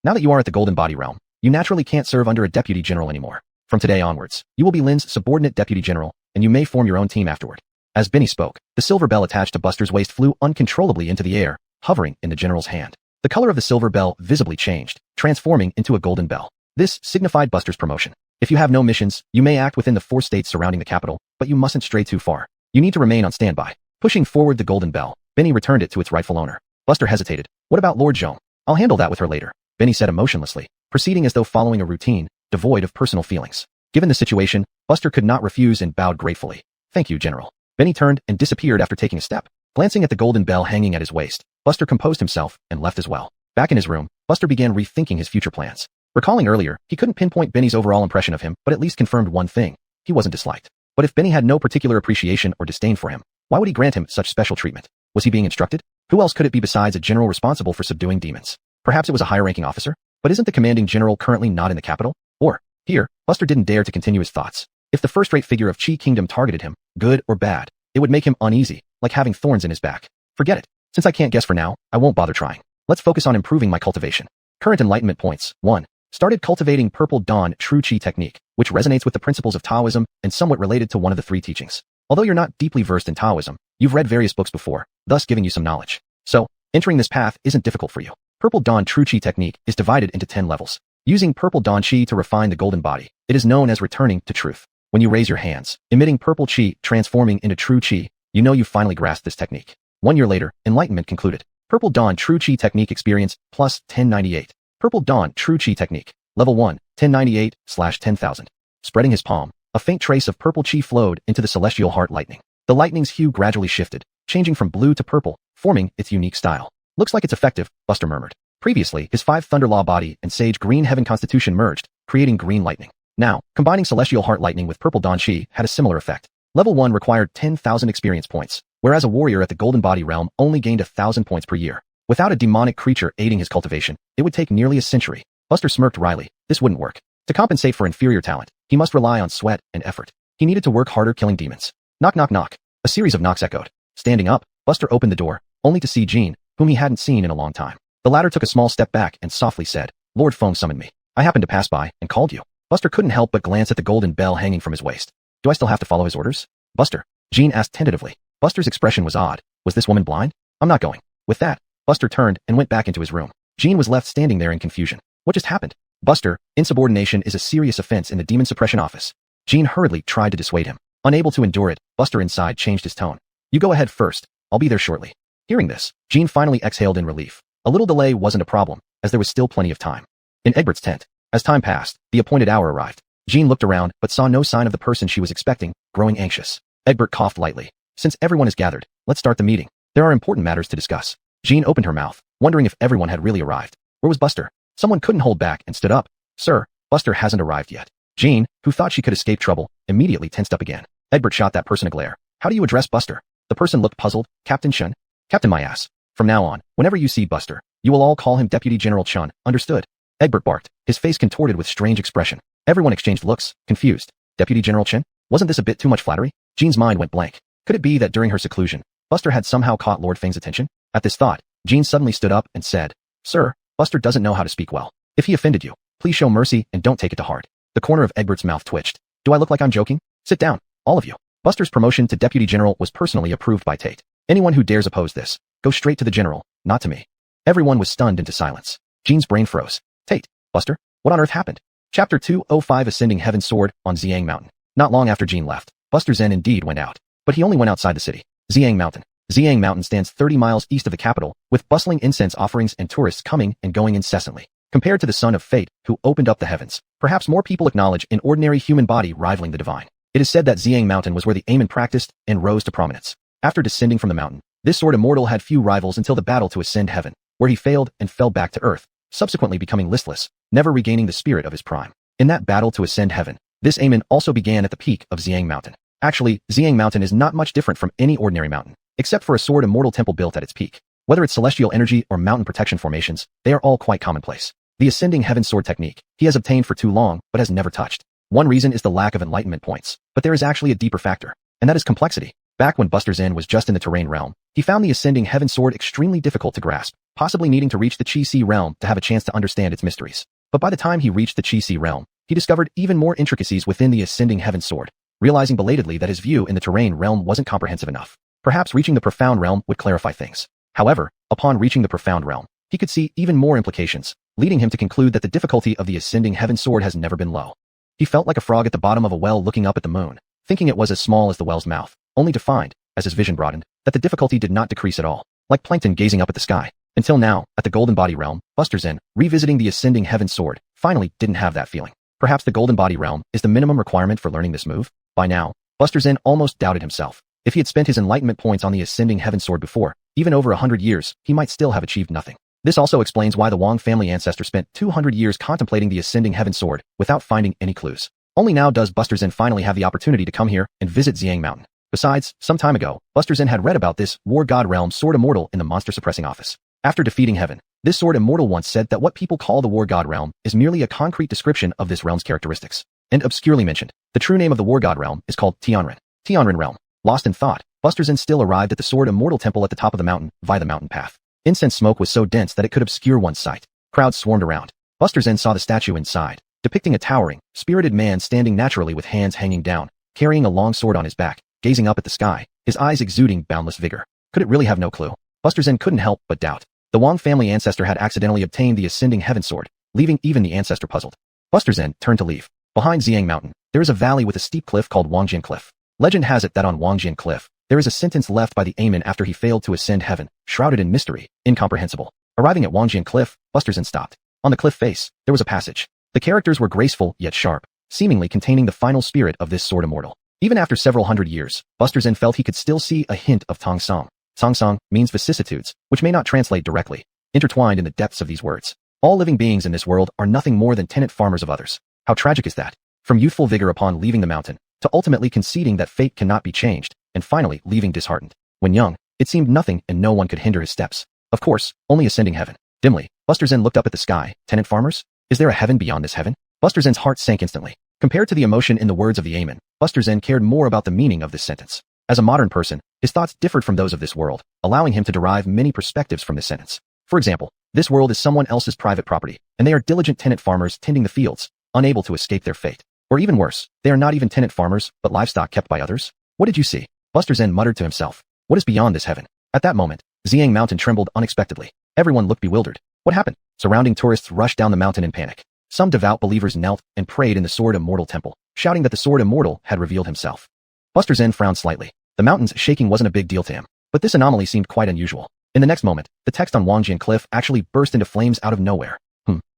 Now that you are at the Golden Body Realm, you naturally can't serve under a deputy general anymore. From today onwards, you will be Lin's subordinate deputy general, and you may form your own team afterward." As Benny spoke, the silver bell attached to Buster's waist flew uncontrollably into the air, hovering in the general's hand. The color of the silver bell visibly changed, transforming into a golden bell. This signified Buster's promotion. If you have no missions, you may act within the 4 states surrounding the capital, but you mustn't stray too far. You need to remain on standby. Pushing forward the golden bell, Benny returned it to its rightful owner. Buster hesitated. "What about Lord Joan? I'll handle that with her later," Benny said emotionlessly, proceeding as though following a routine, devoid of personal feelings. Given the situation, Buster could not refuse and bowed gratefully. "Thank you, General." Benny turned and disappeared after taking a step. Glancing at the golden bell hanging at his waist, Buster composed himself and left as well. Back in his room, Buster began rethinking his future plans. Recalling earlier, he couldn't pinpoint Benny's overall impression of him, but at least confirmed one thing. He wasn't disliked. But if Benny had no particular appreciation or disdain for him, why would he grant him such special treatment? Was he being instructed? Who else could it be besides a general responsible for subduing demons? Perhaps it was a higher-ranking officer? But isn't the commanding general currently not in the capital? Or, here, Buster didn't dare to continue his thoughts. If the first-rate figure of Chi Kingdom targeted him, good or bad, it would make him uneasy, like having thorns in his back. Forget it. Since I can't guess for now, I won't bother trying. Let's focus on improving my cultivation. Current enlightenment points. 1. Started cultivating Purple Dawn True Chi technique, which resonates with the principles of Taoism and somewhat related to one of the 3 teachings. Although you're not deeply versed in Taoism, you've read various books before, thus giving you some knowledge. So, entering this path isn't difficult for you. Purple Dawn True Chi technique is divided into 10 levels. Using Purple Dawn Chi to refine the golden body, it is known as returning to truth. When you raise your hands, emitting purple Chi, transforming into true Chi, you know you've finally grasped this technique. 1 year later, enlightenment concluded. Purple Dawn True Chi technique experience plus 1098. Purple Dawn True Chi technique. Level 1, 1098/10,000. Spreading his palm, a faint trace of purple Chi flowed into the celestial heart lightning. The lightning's hue gradually shifted, changing from blue to purple, forming its unique style. "Looks like it's effective," Buster murmured. Previously, his 5 Thunder Law body and Sage Green Heaven constitution merged, creating green lightning. Now, combining celestial heart lightning with Purple Dawn Chi had a similar effect. Level 1 required 10,000 experience points, whereas a warrior at the Golden Body realm only gained 1,000 points per year. Without a demonic creature aiding his cultivation, it would take nearly a century. Buster smirked wryly. This wouldn't work. To compensate for inferior talent, he must rely on sweat and effort. He needed to work harder killing demons. Knock knock knock. A series of knocks echoed. Standing up, Buster opened the door, only to see Jean, whom he hadn't seen in a long time. The latter took a small step back and softly said, "Lord Feng summoned me. I happened to pass by and called you." Buster couldn't help but glance at the golden bell hanging from his waist. "Do I still have to follow his orders?" "Buster?" Jean asked tentatively. Buster's expression was odd. Was this woman blind? "I'm not going." With that, Buster turned and went back into his room. Jean was left standing there in confusion. What just happened? "Buster, insubordination is a serious offense in the Demon Suppression Office." Jean hurriedly tried to dissuade him. Unable to endure it, Buster inside changed his tone. "You go ahead first. I'll be there shortly." Hearing this, Jean finally exhaled in relief. A little delay wasn't a problem, as there was still plenty of time. In Egbert's tent, as time passed, the appointed hour arrived. Jean looked around but saw no sign of the person she was expecting, growing anxious. Egbert coughed lightly. "Since everyone is gathered, let's start the meeting. There are important matters to discuss." Jean opened her mouth, wondering if everyone had really arrived. Where was Buster? Someone couldn't hold back and stood up. "Sir, Buster hasn't arrived yet." Jean, who thought she could escape trouble, immediately tensed up again. Egbert shot that person a glare. "How do you address Buster?" The person looked puzzled. "Captain Chun?" "Captain my ass. From now on, whenever you see Buster, you will all call him Deputy General Chun, understood?" Egbert barked, his face contorted with strange expression. Everyone exchanged looks, confused. Deputy General Chun? Wasn't this a bit too much flattery? Jean's mind went blank. Could it be that during her seclusion, Buster had somehow caught Lord Feng's attention? At this thought, Jean suddenly stood up and said, "Sir, Buster doesn't know how to speak well. If he offended you, please show mercy and don't take it to heart." The corner of Egbert's mouth twitched. "Do I look like I'm joking? Sit down, all of you." Buster's promotion to Deputy General was personally approved by Tate. Anyone who dares oppose this, go straight to the General, not to me. Everyone was stunned into silence. Jean's brain froze. Tate, Buster, what on earth happened? Chapter 205 Ascending Heaven's Sword on Xiang Mountain. Not long after Jean left, Buster Zen indeed went out. But he only went outside the city. Xiang Mountain. Xiang Mountain stands 30 miles east of the capital, with bustling incense offerings and tourists coming and going incessantly. Compared to the Son of Fate, who opened up the heavens, perhaps more people acknowledge an ordinary human body rivaling the divine. It is said that Xiang Mountain was where the Aemon practiced and rose to prominence. After descending from the mountain, this sword immortal had few rivals until the battle to ascend heaven, where he failed and fell back to earth, subsequently becoming listless, never regaining the spirit of his prime. In that battle to ascend heaven, this Aemon also began at the peak of Xiang Mountain. Actually, Xiang Mountain is not much different from any ordinary mountain, except for a sword immortal temple built at its peak. Whether it's celestial energy or mountain protection formations, they are all quite commonplace. The ascending heaven sword technique he has obtained for too long, but has never touched. One reason is the lack of enlightenment points, but there is actually a deeper factor, and that is complexity. Back when Buster Zinn was just in the terrain realm, he found the ascending heaven sword extremely difficult to grasp, possibly needing to reach the Chi Si realm to have a chance to understand its mysteries. But by the time he reached the Chi Si realm, he discovered even more intricacies within the ascending heaven sword, realizing belatedly that his view in the terrain realm wasn't comprehensive enough. Perhaps reaching the profound realm would clarify things. However, upon reaching the profound realm, he could see even more implications, leading him to conclude that the difficulty of the ascending heaven sword has never been low. He felt like a frog at the bottom of a well looking up at the moon, thinking it was as small as the well's mouth, only to find, as his vision broadened, that the difficulty did not decrease at all, like plankton gazing up at the sky. Until now, at the Golden Body realm, Buster Zinn, revisiting the ascending heaven sword, finally didn't have that feeling. Perhaps the Golden Body realm is the minimum requirement for learning this move? By now, Buster Zinn almost doubted himself. If he had spent his enlightenment points on the ascending heaven sword before, even over 100 years, he might still have achieved nothing. This also explains why the Wang family ancestor spent 200 years contemplating the ascending heaven sword without finding any clues. Only now does Buster Zinn finally have the opportunity to come here and visit Xiang Mountain. Besides, some time ago, Buster Zinn had read about this War God Realm Sword Immortal in the Monster Suppressing Office. After defeating Heaven, this Sword Immortal once said that what people call the War God Realm is merely a concrete description of this realm's characteristics. And obscurely mentioned, the true name of the War God Realm is called Tianren. Tianren Realm. Lost in thought, Buster Zinn still arrived at the Sword Immortal Temple at the top of the mountain via the mountain path. Incense smoke was so dense that it could obscure one's sight. Crowds swarmed around. Buster Zinn saw the statue inside, depicting a towering, spirited man standing naturally with hands hanging down, carrying a long sword on his back, gazing up at the sky, his eyes exuding boundless vigor. Could it really have no clue? Buster Zinn couldn't help but doubt. The Wang family ancestor had accidentally obtained the ascending heaven sword, leaving even the ancestor puzzled. Buster Zinn turned to leave. Behind Xiang Mountain, there is a valley with a steep cliff called Wangjian Cliff. Legend has it that on Wangjian Cliff, there is a sentence left by the Amen after he failed to ascend heaven, shrouded in mystery, incomprehensible. Arriving at Wangjian Cliff, Buster Zinn stopped. On the cliff face, there was a passage. The characters were graceful yet sharp, seemingly containing the final spirit of this sword immortal. Even after several hundred years, Buster Zinn felt he could still see a hint of Tong Song. Tong Song means vicissitudes, which may not translate directly, intertwined in the depths of these words. All living beings in this world are nothing more than tenant farmers of others. How tragic is that? From youthful vigor upon leaving the mountain, to ultimately conceding that fate cannot be changed, and finally leaving disheartened. When young, it seemed nothing and no one could hinder his steps. Of course, only ascending heaven. Dimly, Buster Zinn looked up at the sky. Tenant farmers? Is there a heaven beyond this heaven? Buster Zinn's heart sank instantly. Compared to the emotion in the words of the Amen, Buster Zinn cared more about the meaning of this sentence. As a modern person, his thoughts differed from those of this world, allowing him to derive many perspectives from this sentence. For example, this world is someone else's private property, and they are diligent tenant farmers tending the fields, unable to escape their fate. Or even worse, they are not even tenant farmers, but livestock kept by others. What did you see? Buster Zinn muttered to himself. What is beyond this heaven? At that moment, Xiang Mountain trembled unexpectedly. Everyone looked bewildered. What happened? Surrounding tourists rushed down the mountain in panic. Some devout believers knelt and prayed in the Sword Immortal Temple, shouting that the Sword Immortal had revealed himself. Buster Zinn frowned slightly. The mountain's shaking wasn't a big deal to him, but this anomaly seemed quite unusual. In the next moment, the text on Wangjian Cliff actually burst into flames out of nowhere.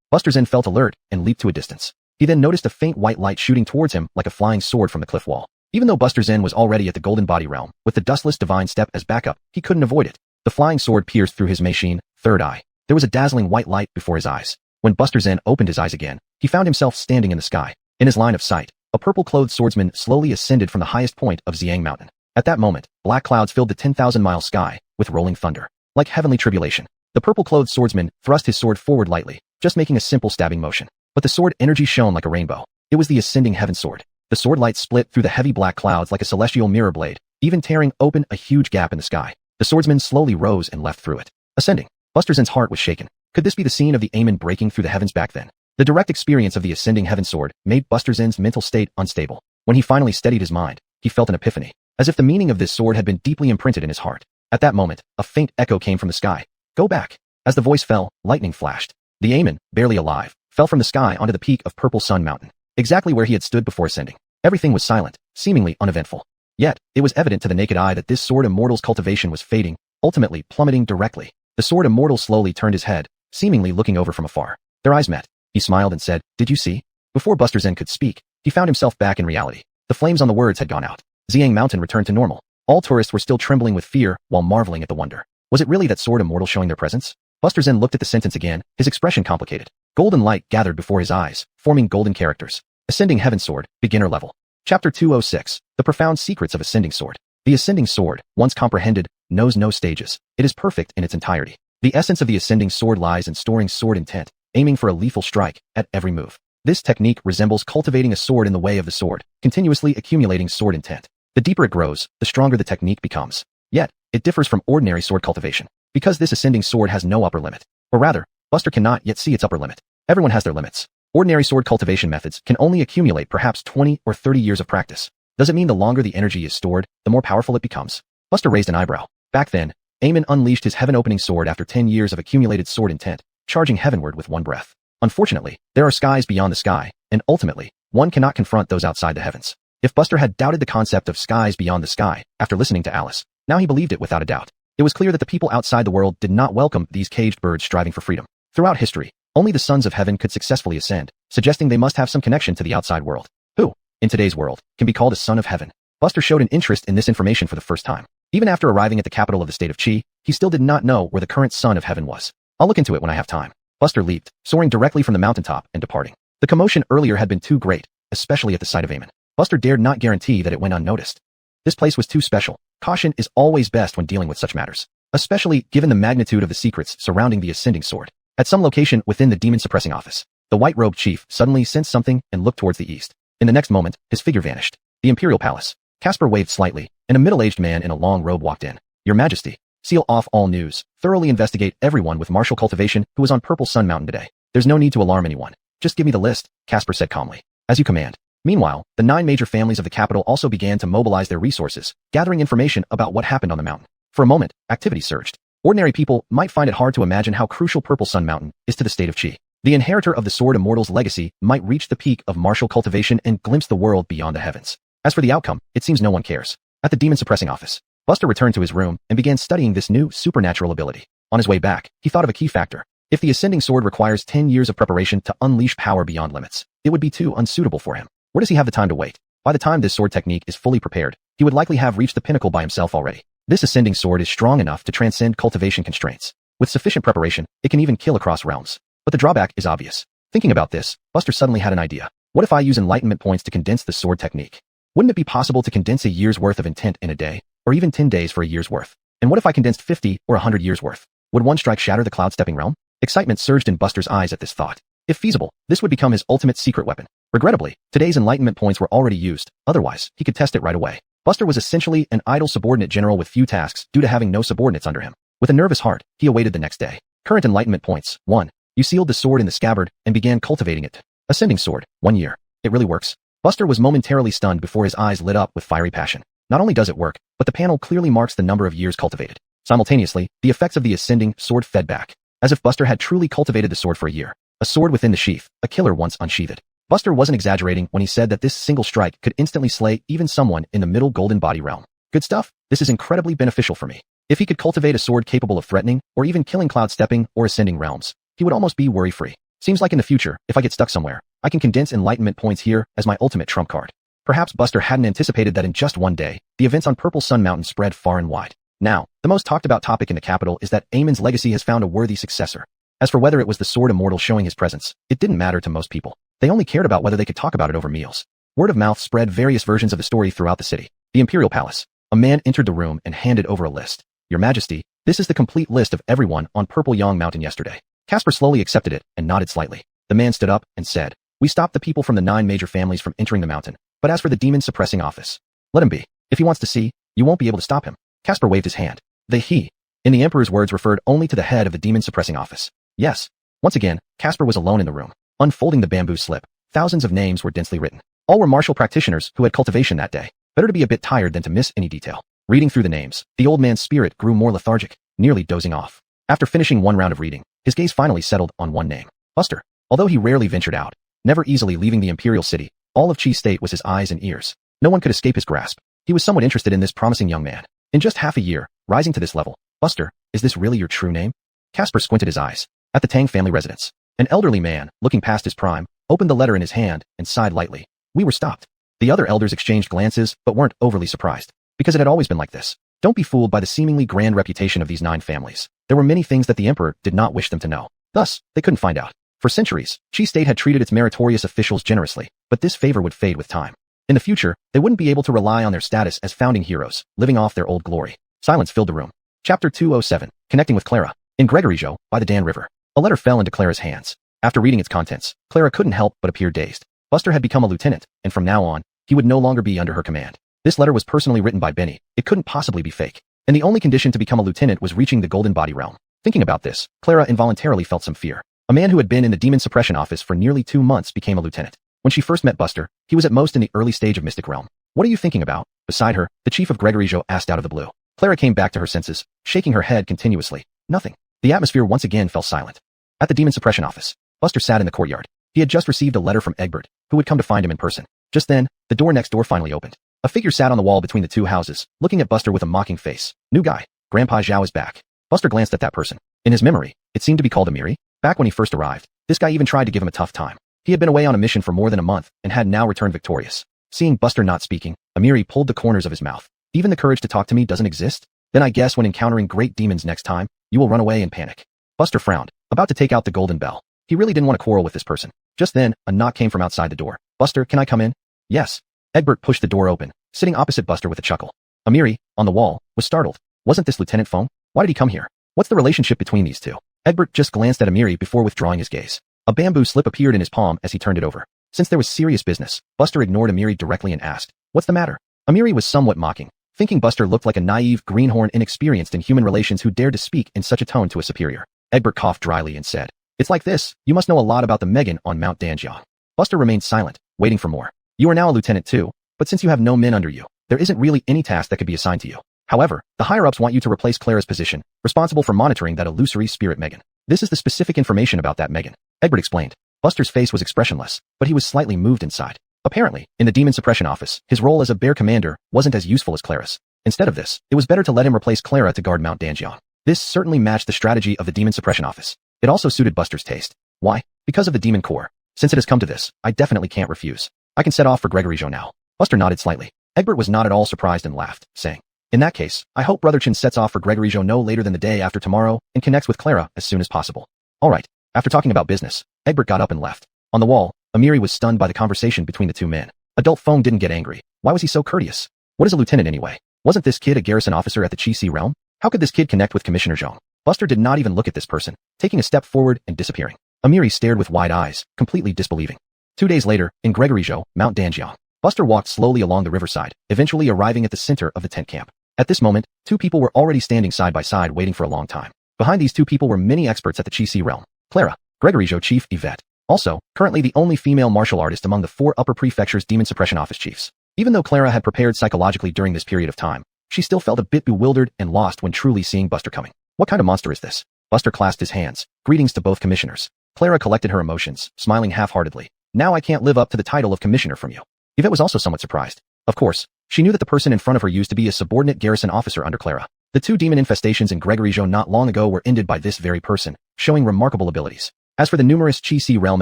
Buster Zinn felt alert and leaped to a distance. He then noticed a faint white light shooting towards him like a flying sword from the cliff wall. Even though Buster Zinn was already at the Golden Body realm, with the dustless divine step as backup, he couldn't avoid it. The flying sword pierced through his machine, third eye. There was a dazzling white light before his eyes. When Buster Zinn opened his eyes again, he found himself standing in the sky. In his line of sight, a purple-clothed swordsman slowly ascended from the highest point of Xiang Mountain. At that moment, black clouds filled the 10,000-mile sky with rolling thunder. Like heavenly tribulation, the purple-clothed swordsman thrust his sword forward lightly, just making a simple stabbing motion. But the sword energy shone like a rainbow. It was the ascending heaven sword. The sword light split through the heavy black clouds like a celestial mirror blade, even tearing open a huge gap in the sky. The swordsman slowly rose and left through it. Ascending. Buster Zinn's heart was shaken. Could this be the scene of the Amen breaking through the heavens back then? The direct experience of the ascending heaven sword made Buster Zinn's mental state unstable. When he finally steadied his mind, he felt an epiphany, as if the meaning of this sword had been deeply imprinted in his heart. At that moment, a faint echo came from the sky. Go back. As the voice fell, lightning flashed. The Amen, barely alive, fell from the sky onto the peak of Purple Sun Mountain, exactly where he had stood before ascending. Everything was silent, seemingly uneventful. Yet, it was evident to the naked eye that this sword immortal's cultivation was fading, ultimately plummeting directly. The sword immortal slowly turned his head, seemingly looking over from afar. Their eyes met. He smiled and said, "Did you see?" Before Buster Zinn could speak, he found himself back in reality. The flames on the words had gone out. Xiang Mountain returned to normal. All tourists were still trembling with fear while marveling at the wonder. Was it really that sword immortal showing their presence? Buster Zinn looked at the sentence again, his expression complicated. Golden light gathered before his eyes, forming golden characters. Ascending heaven sword, beginner level. Chapter 206. The Profound Secrets of Ascending Sword. The Ascending Sword, once comprehended, knows no stages. It is perfect in its entirety. The essence of the Ascending Sword lies in storing sword intent, aiming for a lethal strike at every move. This technique resembles cultivating a sword in the way of the sword, continuously accumulating sword intent. The deeper it grows, the stronger the technique becomes. Yet, it differs from ordinary sword cultivation, because this Ascending Sword has no upper limit. Or rather, Buster cannot yet see its upper limit. Everyone has their limits. Ordinary sword cultivation methods can only accumulate perhaps 20 or 30 years of practice. Does it mean the longer the energy is stored, the more powerful it becomes? Buster raised an eyebrow. Back then, Aemon unleashed his heaven-opening sword after 10 years of accumulated sword intent, charging heavenward with one breath. Unfortunately, there are skies beyond the sky, and ultimately, one cannot confront those outside the heavens. If Buster had doubted the concept of skies beyond the sky after listening to Alice, now he believed it without a doubt. It was clear that the people outside the world did not welcome these caged birds striving for freedom. Throughout history, only the sons of heaven could successfully ascend, suggesting they must have some connection to the outside world. Who, in today's world, can be called a son of heaven? Buster showed an interest in this information for the first time. Even after arriving at the capital of the state of Chi, he still did not know where the current son of heaven was. I'll look into it when I have time. Buster leaped, soaring directly from the mountaintop and departing. The commotion earlier had been too great, especially at the sight of Aemon. Buster dared not guarantee that it went unnoticed. This place was too special. Caution is always best when dealing with such matters, especially given the magnitude of the secrets surrounding the Ascending Sword. At some location within the demon-suppressing office, the white-robed chief suddenly sensed something and looked towards the east. In the next moment, his figure vanished. The Imperial Palace. Casper waved slightly, and a middle-aged man in a long robe walked in. Your Majesty, seal off all news. Thoroughly investigate everyone with martial cultivation who was on Purple Sun Mountain today. There's no need to alarm anyone. Just give me the list, Casper said calmly. As you command. Meanwhile, the 9 major families of the capital also began to mobilize their resources, gathering information about what happened on the mountain. For a moment, activity surged. Ordinary people might find it hard to imagine how crucial Purple Sun Mountain is to the state of Chi. The inheritor of the Sword Immortal's legacy might reach the peak of martial cultivation and glimpse the world beyond the heavens. As for the outcome, it seems no one cares. At the demon-suppressing office, Buster returned to his room and began studying this new supernatural ability. On his way back, he thought of a key factor. If the Ascending Sword requires 10 years of preparation to unleash power beyond limits, it would be too unsuitable for him. Where does he have the time to wait? By the time this sword technique is fully prepared, he would likely have reached the pinnacle by himself already. This Ascending Sword is strong enough to transcend cultivation constraints. With sufficient preparation, it can even kill across realms. But the drawback is obvious. Thinking about this, Buster suddenly had an idea. What if I use enlightenment points to condense the sword technique? Wouldn't it be possible to condense a year's worth of intent in a day, or even 10 days for a year's worth? And what if I condensed 50 or 100 years worth? Would one strike shatter the cloud-stepping realm? Excitement surged in Buster's eyes at this thought. If feasible, this would become his ultimate secret weapon. Regrettably, today's enlightenment points were already used, otherwise, he could test it right away. Buster was essentially an idle subordinate general with few tasks due to having no subordinates under him. With a nervous heart, he awaited the next day. Current enlightenment points. 1. You sealed the sword in the scabbard and began cultivating it. Ascending Sword. 1 year. It really works. Buster was momentarily stunned before his eyes lit up with fiery passion. Not only does it work, but the panel clearly marks the number of years cultivated. Simultaneously, the effects of the Ascending Sword fed back, as if Buster had truly cultivated the sword for a year. A sword within the sheath, a killer once unsheathed. Buster wasn't exaggerating when he said that this single strike could instantly slay even someone in the middle golden body realm. Good stuff. This is incredibly beneficial for me. If he could cultivate a sword capable of threatening, or even killing cloud-stepping or ascending realms, he would almost be worry-free. Seems like in the future, if I get stuck somewhere, I can condense enlightenment points here as my ultimate trump card. Perhaps Buster hadn't anticipated that in just one day, the events on Purple Sun Mountain spread far and wide. Now, the most talked about topic in the capital is that Aemon's legacy has found a worthy successor. As for whether it was the Sword Immortal showing his presence, it didn't matter to most people. They only cared about whether they could talk about it over meals. Word of mouth spread various versions of the story throughout the city. The Imperial Palace. A man entered the room and handed over a list. Your Majesty, this is the complete list of everyone on Purple Yang Mountain yesterday. Casper slowly accepted it and nodded slightly. The man stood up and said, we stopped the people from the 9 major families from entering the mountain. But as for the demon-suppressing office, let him be. If he wants to see, you won't be able to stop him. Casper waved his hand. The he, in the Emperor's words, referred only to the head of the demon-suppressing office. Yes. Once again, Casper was alone in the room. Unfolding the bamboo slip, thousands of names were densely written. All were martial practitioners who had cultivation that day. Better to be a bit tired than to miss any detail. Reading through the names, the old man's spirit grew more lethargic, nearly dozing off. After finishing one round of reading, his gaze finally settled on one name. Buster. Although he rarely ventured out, never easily leaving the imperial city, all of Chi State was his eyes and ears. No one could escape his grasp. He was somewhat interested in this promising young man. In just half a year, rising to this level. Buster, is this really your true name? Casper squinted his eyes. At the Tang family residence, an elderly man, looking past his prime, opened the letter in his hand and sighed lightly. We were stopped. The other elders exchanged glances but weren't overly surprised, because it had always been like this. Don't be fooled by the seemingly grand reputation of these 9 families. There were many things that the Emperor did not wish them to know. Thus, they couldn't find out. For centuries, Chi State had treated its meritorious officials generously, but this favor would fade with time. In the future, they wouldn't be able to rely on their status as founding heroes, living off their old glory. Silence filled the room. Chapter 207, Connecting with Clara. In Gregoryjo, by the Dan River. A letter fell into Clara's hands. After reading its contents, Clara couldn't help but appear dazed. Buster had become a lieutenant, and from now on, he would no longer be under her command. This letter was personally written by Benny. It couldn't possibly be fake. And the only condition to become a lieutenant was reaching the Golden Body realm. Thinking about this, Clara involuntarily felt some fear. A man who had been in the demon suppression office for nearly 2 months became a lieutenant. When she first met Buster, he was at most in the early stage of Mystic Realm. What are you thinking about? Beside her, the chief of Gregoryjo asked out of the blue. Clara came back to her senses, shaking her head continuously. Nothing. The atmosphere once again fell silent. At the demon suppression office, Buster sat in the courtyard. He had just received a letter from Egbert, who would come to find him in person. Just then, the door next door finally opened. A figure sat on the wall between the two houses, looking at Buster with a mocking face. New guy. Grandpa Zhao is back. Buster glanced at that person. In his memory, it seemed to be called Amiri. Back when he first arrived, this guy even tried to give him a tough time. He had been away on a mission for more than a month and had now returned victorious. Seeing Buster not speaking, Amiri pulled the corners of his mouth. Even the courage to talk to me doesn't exist? Then I guess when encountering great demons next time, you will run away and panic. Buster frowned, about to take out the golden bell. He really didn't want to quarrel with this person. Just then, a knock came from outside the door. Buster, can I come in? Yes. Egbert pushed the door open, sitting opposite Buster with a chuckle. Amiri, on the wall, was startled. Wasn't this Lieutenant Feng? Why did he come here? What's the relationship between these two? Egbert just glanced at Amiri before withdrawing his gaze. A bamboo slip appeared in his palm as he turned it over. Since there was serious business, Buster ignored Amiri directly and asked, "What's the matter?" Amiri was somewhat mocking, thinking Buster looked like a naive, greenhorn inexperienced in human relations who dared to speak in such a tone to a superior. Egbert coughed dryly and said, "It's like this, you must know a lot about the Megan on Mount Danjiang." Buster remained silent, waiting for more. "You are now a lieutenant too, but since you have no men under you, there isn't really any task that could be assigned to you. However, the higher-ups want you to replace Clara's position, responsible for monitoring that illusory spirit Megan. This is the specific information about that Megan," Egbert explained. Buster's face was expressionless, but he was slightly moved inside. Apparently, in the demon suppression office, his role as a bear commander wasn't as useful as Clara's. Instead of this, it was better to let him replace Clara to guard Mount Danjiang. This certainly matched the strategy of the demon suppression office. It also suited Buster's taste. Why? Because of the demon core. Since it has come to this, I definitely can't refuse. I can set off for Gregoryjo now. Buster nodded slightly. Egbert was not at all surprised and laughed, saying, "In that case, I hope Brother Chen sets off for Gregoryjo no later than the day after tomorrow and connects with Clara as soon as possible." All right. After talking about business, Egbert got up and left. On the wall, Amiri was stunned by the conversation between the two men. Adult Feng didn't get angry. Why was he so courteous? What is a lieutenant anyway? Wasn't this kid a garrison officer at the Qi realm? How could this kid connect with Commissioner Zhang? Buster did not even look at this person, taking a step forward and disappearing. Amiri stared with wide eyes, completely disbelieving. 2 days later, in Gregoryjo, Mount Danjiang, Buster walked slowly along the riverside, eventually arriving at the center of the tent camp. At this moment, 2 people were already standing side by side waiting for a long time. Behind these 2 people were many experts at the Qi realm. Clara, Gregoryjo Chief Yvette. Also, currently the only female martial artist among the 4 upper prefecture's demon suppression office chiefs. Even though Clara had prepared psychologically during this period of time, she still felt a bit bewildered and lost when truly seeing Buster coming. What kind of monster is this? Buster clasped his hands. Greetings to both commissioners. Clara collected her emotions, smiling half-heartedly. Now I can't live up to the title of commissioner from you. Yvette was also somewhat surprised. Of course, she knew that the person in front of her used to be a subordinate garrison officer under Clara. The 2 demon infestations in Gregoryjo not long ago were ended by this very person, showing remarkable abilities. As for the numerous Qi realm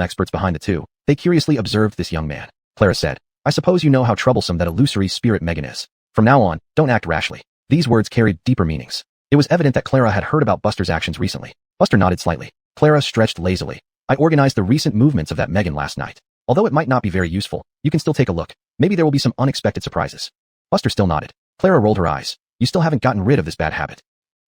experts behind the 2, they curiously observed this young man. Clara said, "I suppose you know how troublesome that illusory spirit Megan is. From now on, don't act rashly." These words carried deeper meanings. It was evident that Clara had heard about Buster's actions recently. Buster nodded slightly. Clara stretched lazily. "I organized the recent movements of that Megan last night. Although it might not be very useful, you can still take a look. Maybe there will be some unexpected surprises." Buster still nodded. Clara rolled her eyes. "You still haven't gotten rid of this bad habit."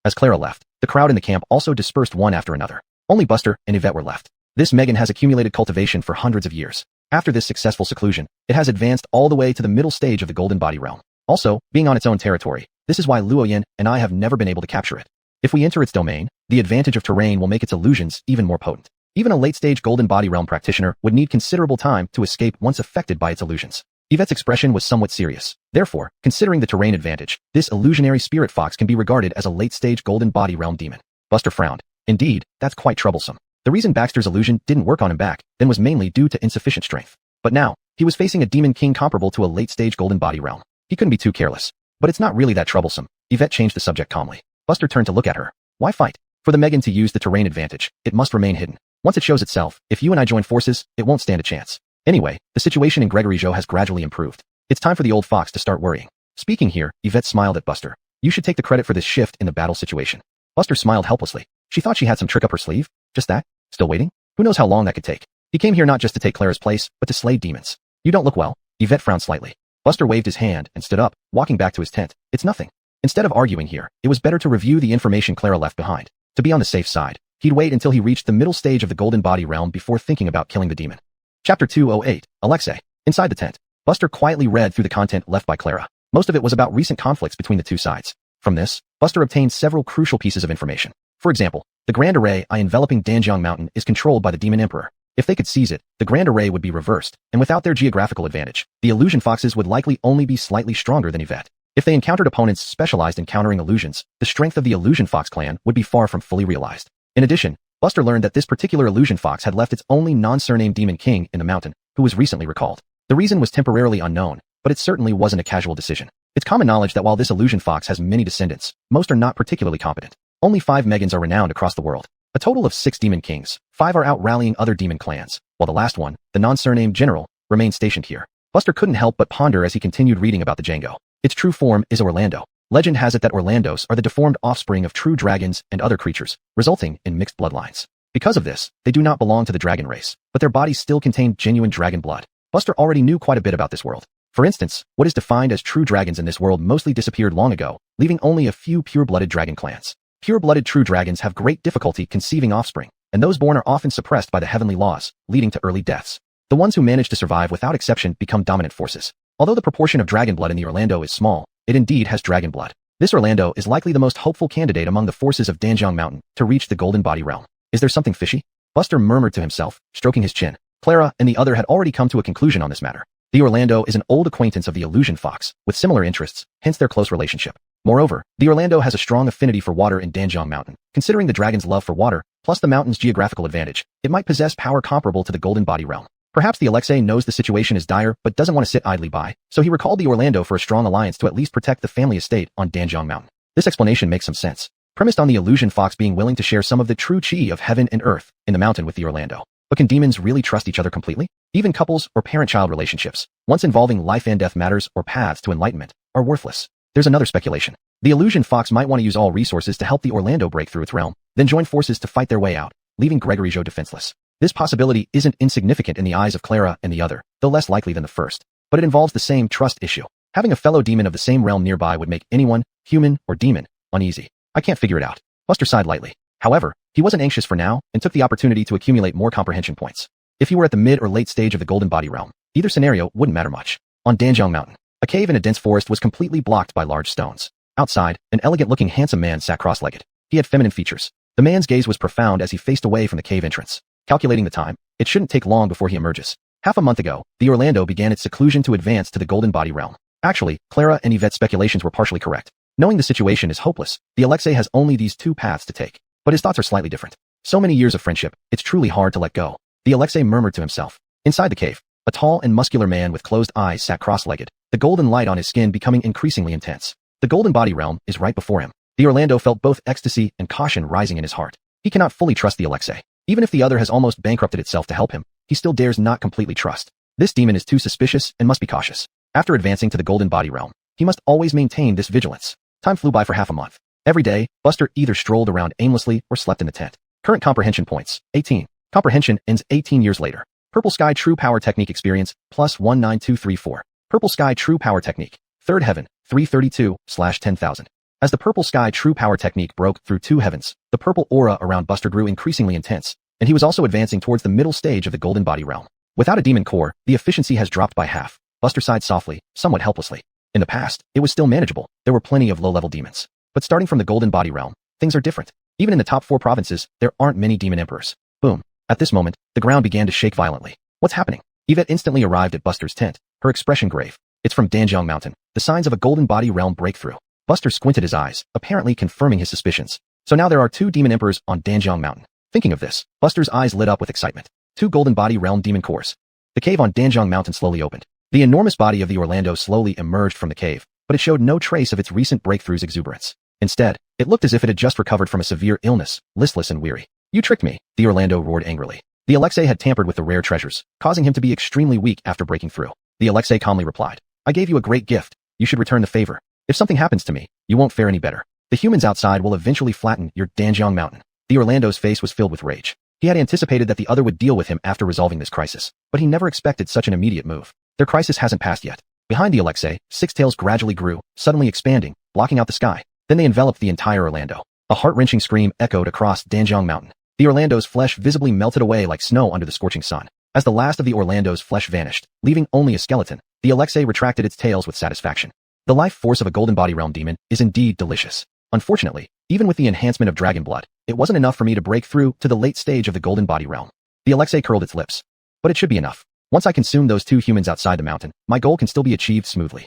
As Clara left, the crowd in the camp also dispersed one after another. Only Buster and Yvette were left. This Megan has accumulated cultivation for hundreds of years. After this successful seclusion, it has advanced all the way to the middle stage of the Golden Body realm. Also, being on its own territory, this is why Luoyin and I have never been able to capture it. If we enter its domain, the advantage of terrain will make its illusions even more potent. Even a late-stage Golden Body realm practitioner would need considerable time to escape once affected by its illusions. Yvette's expression was somewhat serious. Therefore, considering the terrain advantage, this illusionary spirit fox can be regarded as a late-stage Golden Body realm demon. Buster frowned. Indeed, that's quite troublesome. The reason Baxter's illusion didn't work on him back then was mainly due to insufficient strength. But now, he was facing a demon king comparable to a late-stage Golden Body realm. He couldn't be too careless. But it's not really that troublesome. Yvette changed the subject calmly. Buster turned to look at her. Why fight? For the Megan to use the terrain advantage, it must remain hidden. Once it shows itself, if you and I join forces, it won't stand a chance. Anyway, the situation in Gregoryjo has gradually improved. It's time for the old fox to start worrying. Speaking here, Yvette smiled at Buster. You should take the credit for this shift in the battle situation. Buster smiled helplessly. She thought she had some trick up her sleeve. Just that? Still waiting? Who knows how long that could take? He came here not just to take Clara's place, but to slay demons. You don't look well. Yvette frowned slightly. Buster waved his hand and stood up, walking back to his tent. It's nothing. Instead of arguing here, it was better to review the information Clara left behind. To be on the safe side, he'd wait until he reached the middle stage of the golden body realm before thinking about killing the demon. Chapter 208, Alexei. Inside the tent, Buster quietly read through the content left by Clara. Most of it was about recent conflicts between the two sides. From this, Buster obtained several crucial pieces of information. For example, the Grand Array enveloping Danjiang Mountain is controlled by the Demon Emperor. If they could seize it, the Grand Array would be reversed, and without their geographical advantage, the illusion foxes would likely only be slightly stronger than Yvette. If they encountered opponents specialized in countering illusions, the strength of the Illusion Fox clan would be far from fully realized. In addition, Buster learned that this particular Illusion Fox had left its only non-surnamed demon king in the mountain, who was recently recalled. The reason was temporarily unknown, but it certainly wasn't a casual decision. It's common knowledge that while this Illusion Fox has many descendants, most are not particularly competent. Only 5 Megans are renowned across the world. A total of 6 demon kings, 5 are out rallying other demon clans, while the last one, the non-surnamed general, remains stationed here. Buster couldn't help but ponder as he continued reading about the Django. Its true form is Orlando. Legend has it that Orlandos are the deformed offspring of true dragons and other creatures, resulting in mixed bloodlines. Because of this, they do not belong to the dragon race, but their bodies still contain genuine dragon blood. Buster already knew quite a bit about this world. For instance, what is defined as true dragons in this world mostly disappeared long ago, leaving only a few pure-blooded dragon clans. Pure-blooded true dragons have great difficulty conceiving offspring, and those born are often suppressed by the heavenly laws, leading to early deaths. The ones who manage to survive without exception become dominant forces. Although the proportion of dragon blood in the Orlando is small, it indeed has dragon blood. This Orlando is likely the most hopeful candidate among the forces of Danjiang Mountain to reach the golden body realm. Is there something fishy? Buster murmured to himself, stroking his chin. Clara and the other had already come to a conclusion on this matter. The Orlando is an old acquaintance of the Illusion Fox, with similar interests, hence their close relationship. Moreover, the Orlando has a strong affinity for water in Danjiang Mountain. Considering the dragon's love for water, plus the mountain's geographical advantage, it might possess power comparable to the golden body realm. Perhaps the Alexei knows the situation is dire but doesn't want to sit idly by, so he recalled the Orlando for a strong alliance to at least protect the family estate on Danjiang Mountain. This explanation makes some sense, premised on the Illusion Fox being willing to share some of the true chi of heaven and earth in the mountain with the Orlando. But can demons really trust each other completely? Even couples or parent-child relationships, once involving life and death matters or paths to enlightenment, are worthless. There's another speculation. The Illusion Fox might want to use all resources to help the Orlando break through its realm, then join forces to fight their way out, leaving Gregory Zhou defenseless. This possibility isn't insignificant in the eyes of Clara and the other, though less likely than the first. But it involves the same trust issue. Having a fellow demon of the same realm nearby would make anyone, human or demon, uneasy. I can't figure it out. Buster sighed lightly. However, he wasn't anxious for now and took the opportunity to accumulate more comprehension points. If he were at the mid or late stage of the golden body realm, either scenario wouldn't matter much. On Danjiang Mountain, a cave in a dense forest was completely blocked by large stones. Outside, an elegant-looking handsome man sat cross-legged. He had feminine features. The man's gaze was profound as he faced away from the cave entrance. Calculating the time, it shouldn't take long before he emerges. Half a month ago, the Orlando began its seclusion to advance to the golden body realm. Actually, Clara and Yvette's speculations were partially correct. Knowing the situation is hopeless, the Alexei has only these 2 paths to take. But his thoughts are slightly different. So many years of friendship, it's truly hard to let go. The Alexei murmured to himself. Inside the cave, a tall and muscular man with closed eyes sat cross-legged, the golden light on his skin becoming increasingly intense. The golden body realm is right before him. The Orlando felt both ecstasy and caution rising in his heart. He cannot fully trust the Alexei. Even if the other has almost bankrupted itself to help him, he still dares not completely trust. This demon is too suspicious and must be cautious. After advancing to the golden body realm, he must always maintain this vigilance. Time flew by for half a month. Every day, Buster either strolled around aimlessly or slept in the tent. Current comprehension points, 18. Comprehension ends 18 years later. Purple Sky True Power Technique experience, plus 19234. Purple Sky True Power Technique, Third Heaven, 332/10,000. As the Purple Sky True Power Technique broke through 2 heavens, the purple aura around Buster grew increasingly intense, and he was also advancing towards the middle stage of the golden body realm. Without a demon core, the efficiency has dropped by half. Buster sighed softly, somewhat helplessly. In the past, it was still manageable. There were plenty of low-level demons. But starting from the golden body realm, things are different. Even in the top 4 provinces, there aren't many demon emperors. Boom. At this moment, the ground began to shake violently. What's happening? Yvette instantly arrived at Buster's tent, her expression grave. It's from Danjiang Mountain, the signs of a golden body realm breakthrough. Buster squinted his eyes, apparently confirming his suspicions. So now there are 2 demon emperors on Danjiang Mountain. Thinking of this, Buster's eyes lit up with excitement. 2 golden body realm demon cores. The cave on Danjiang Mountain slowly opened. The enormous body of the Orlando slowly emerged from the cave, but it showed no trace of its recent breakthrough's exuberance. Instead, it looked as if it had just recovered from a severe illness, listless and weary. You tricked me, the Orlando roared angrily. The Alexei had tampered with the rare treasures, causing him to be extremely weak after breaking through. The Alexei calmly replied, I gave you a great gift. You should return the favor. If something happens to me, you won't fare any better. The humans outside will eventually flatten your Danjiang Mountain. The Orlando's face was filled with rage. He had anticipated that the other would deal with him after resolving this crisis, but he never expected such an immediate move. Their crisis hasn't passed yet. Behind the Alexei, six tails gradually grew, suddenly expanding, blocking out the sky. Then they enveloped the entire Orlando. A heart-wrenching scream echoed across Danjiang Mountain. The Orlando's flesh visibly melted away like snow under the scorching sun. As the last of the Orlando's flesh vanished, leaving only a skeleton, the Alexei retracted its tails with satisfaction. The life force of a golden body realm demon is indeed delicious. Unfortunately, even with the enhancement of dragon blood, it wasn't enough for me to break through to the late stage of the golden body realm. The Alexei curled its lips. But it should be enough. Once I consume those two humans outside the mountain, my goal can still be achieved smoothly.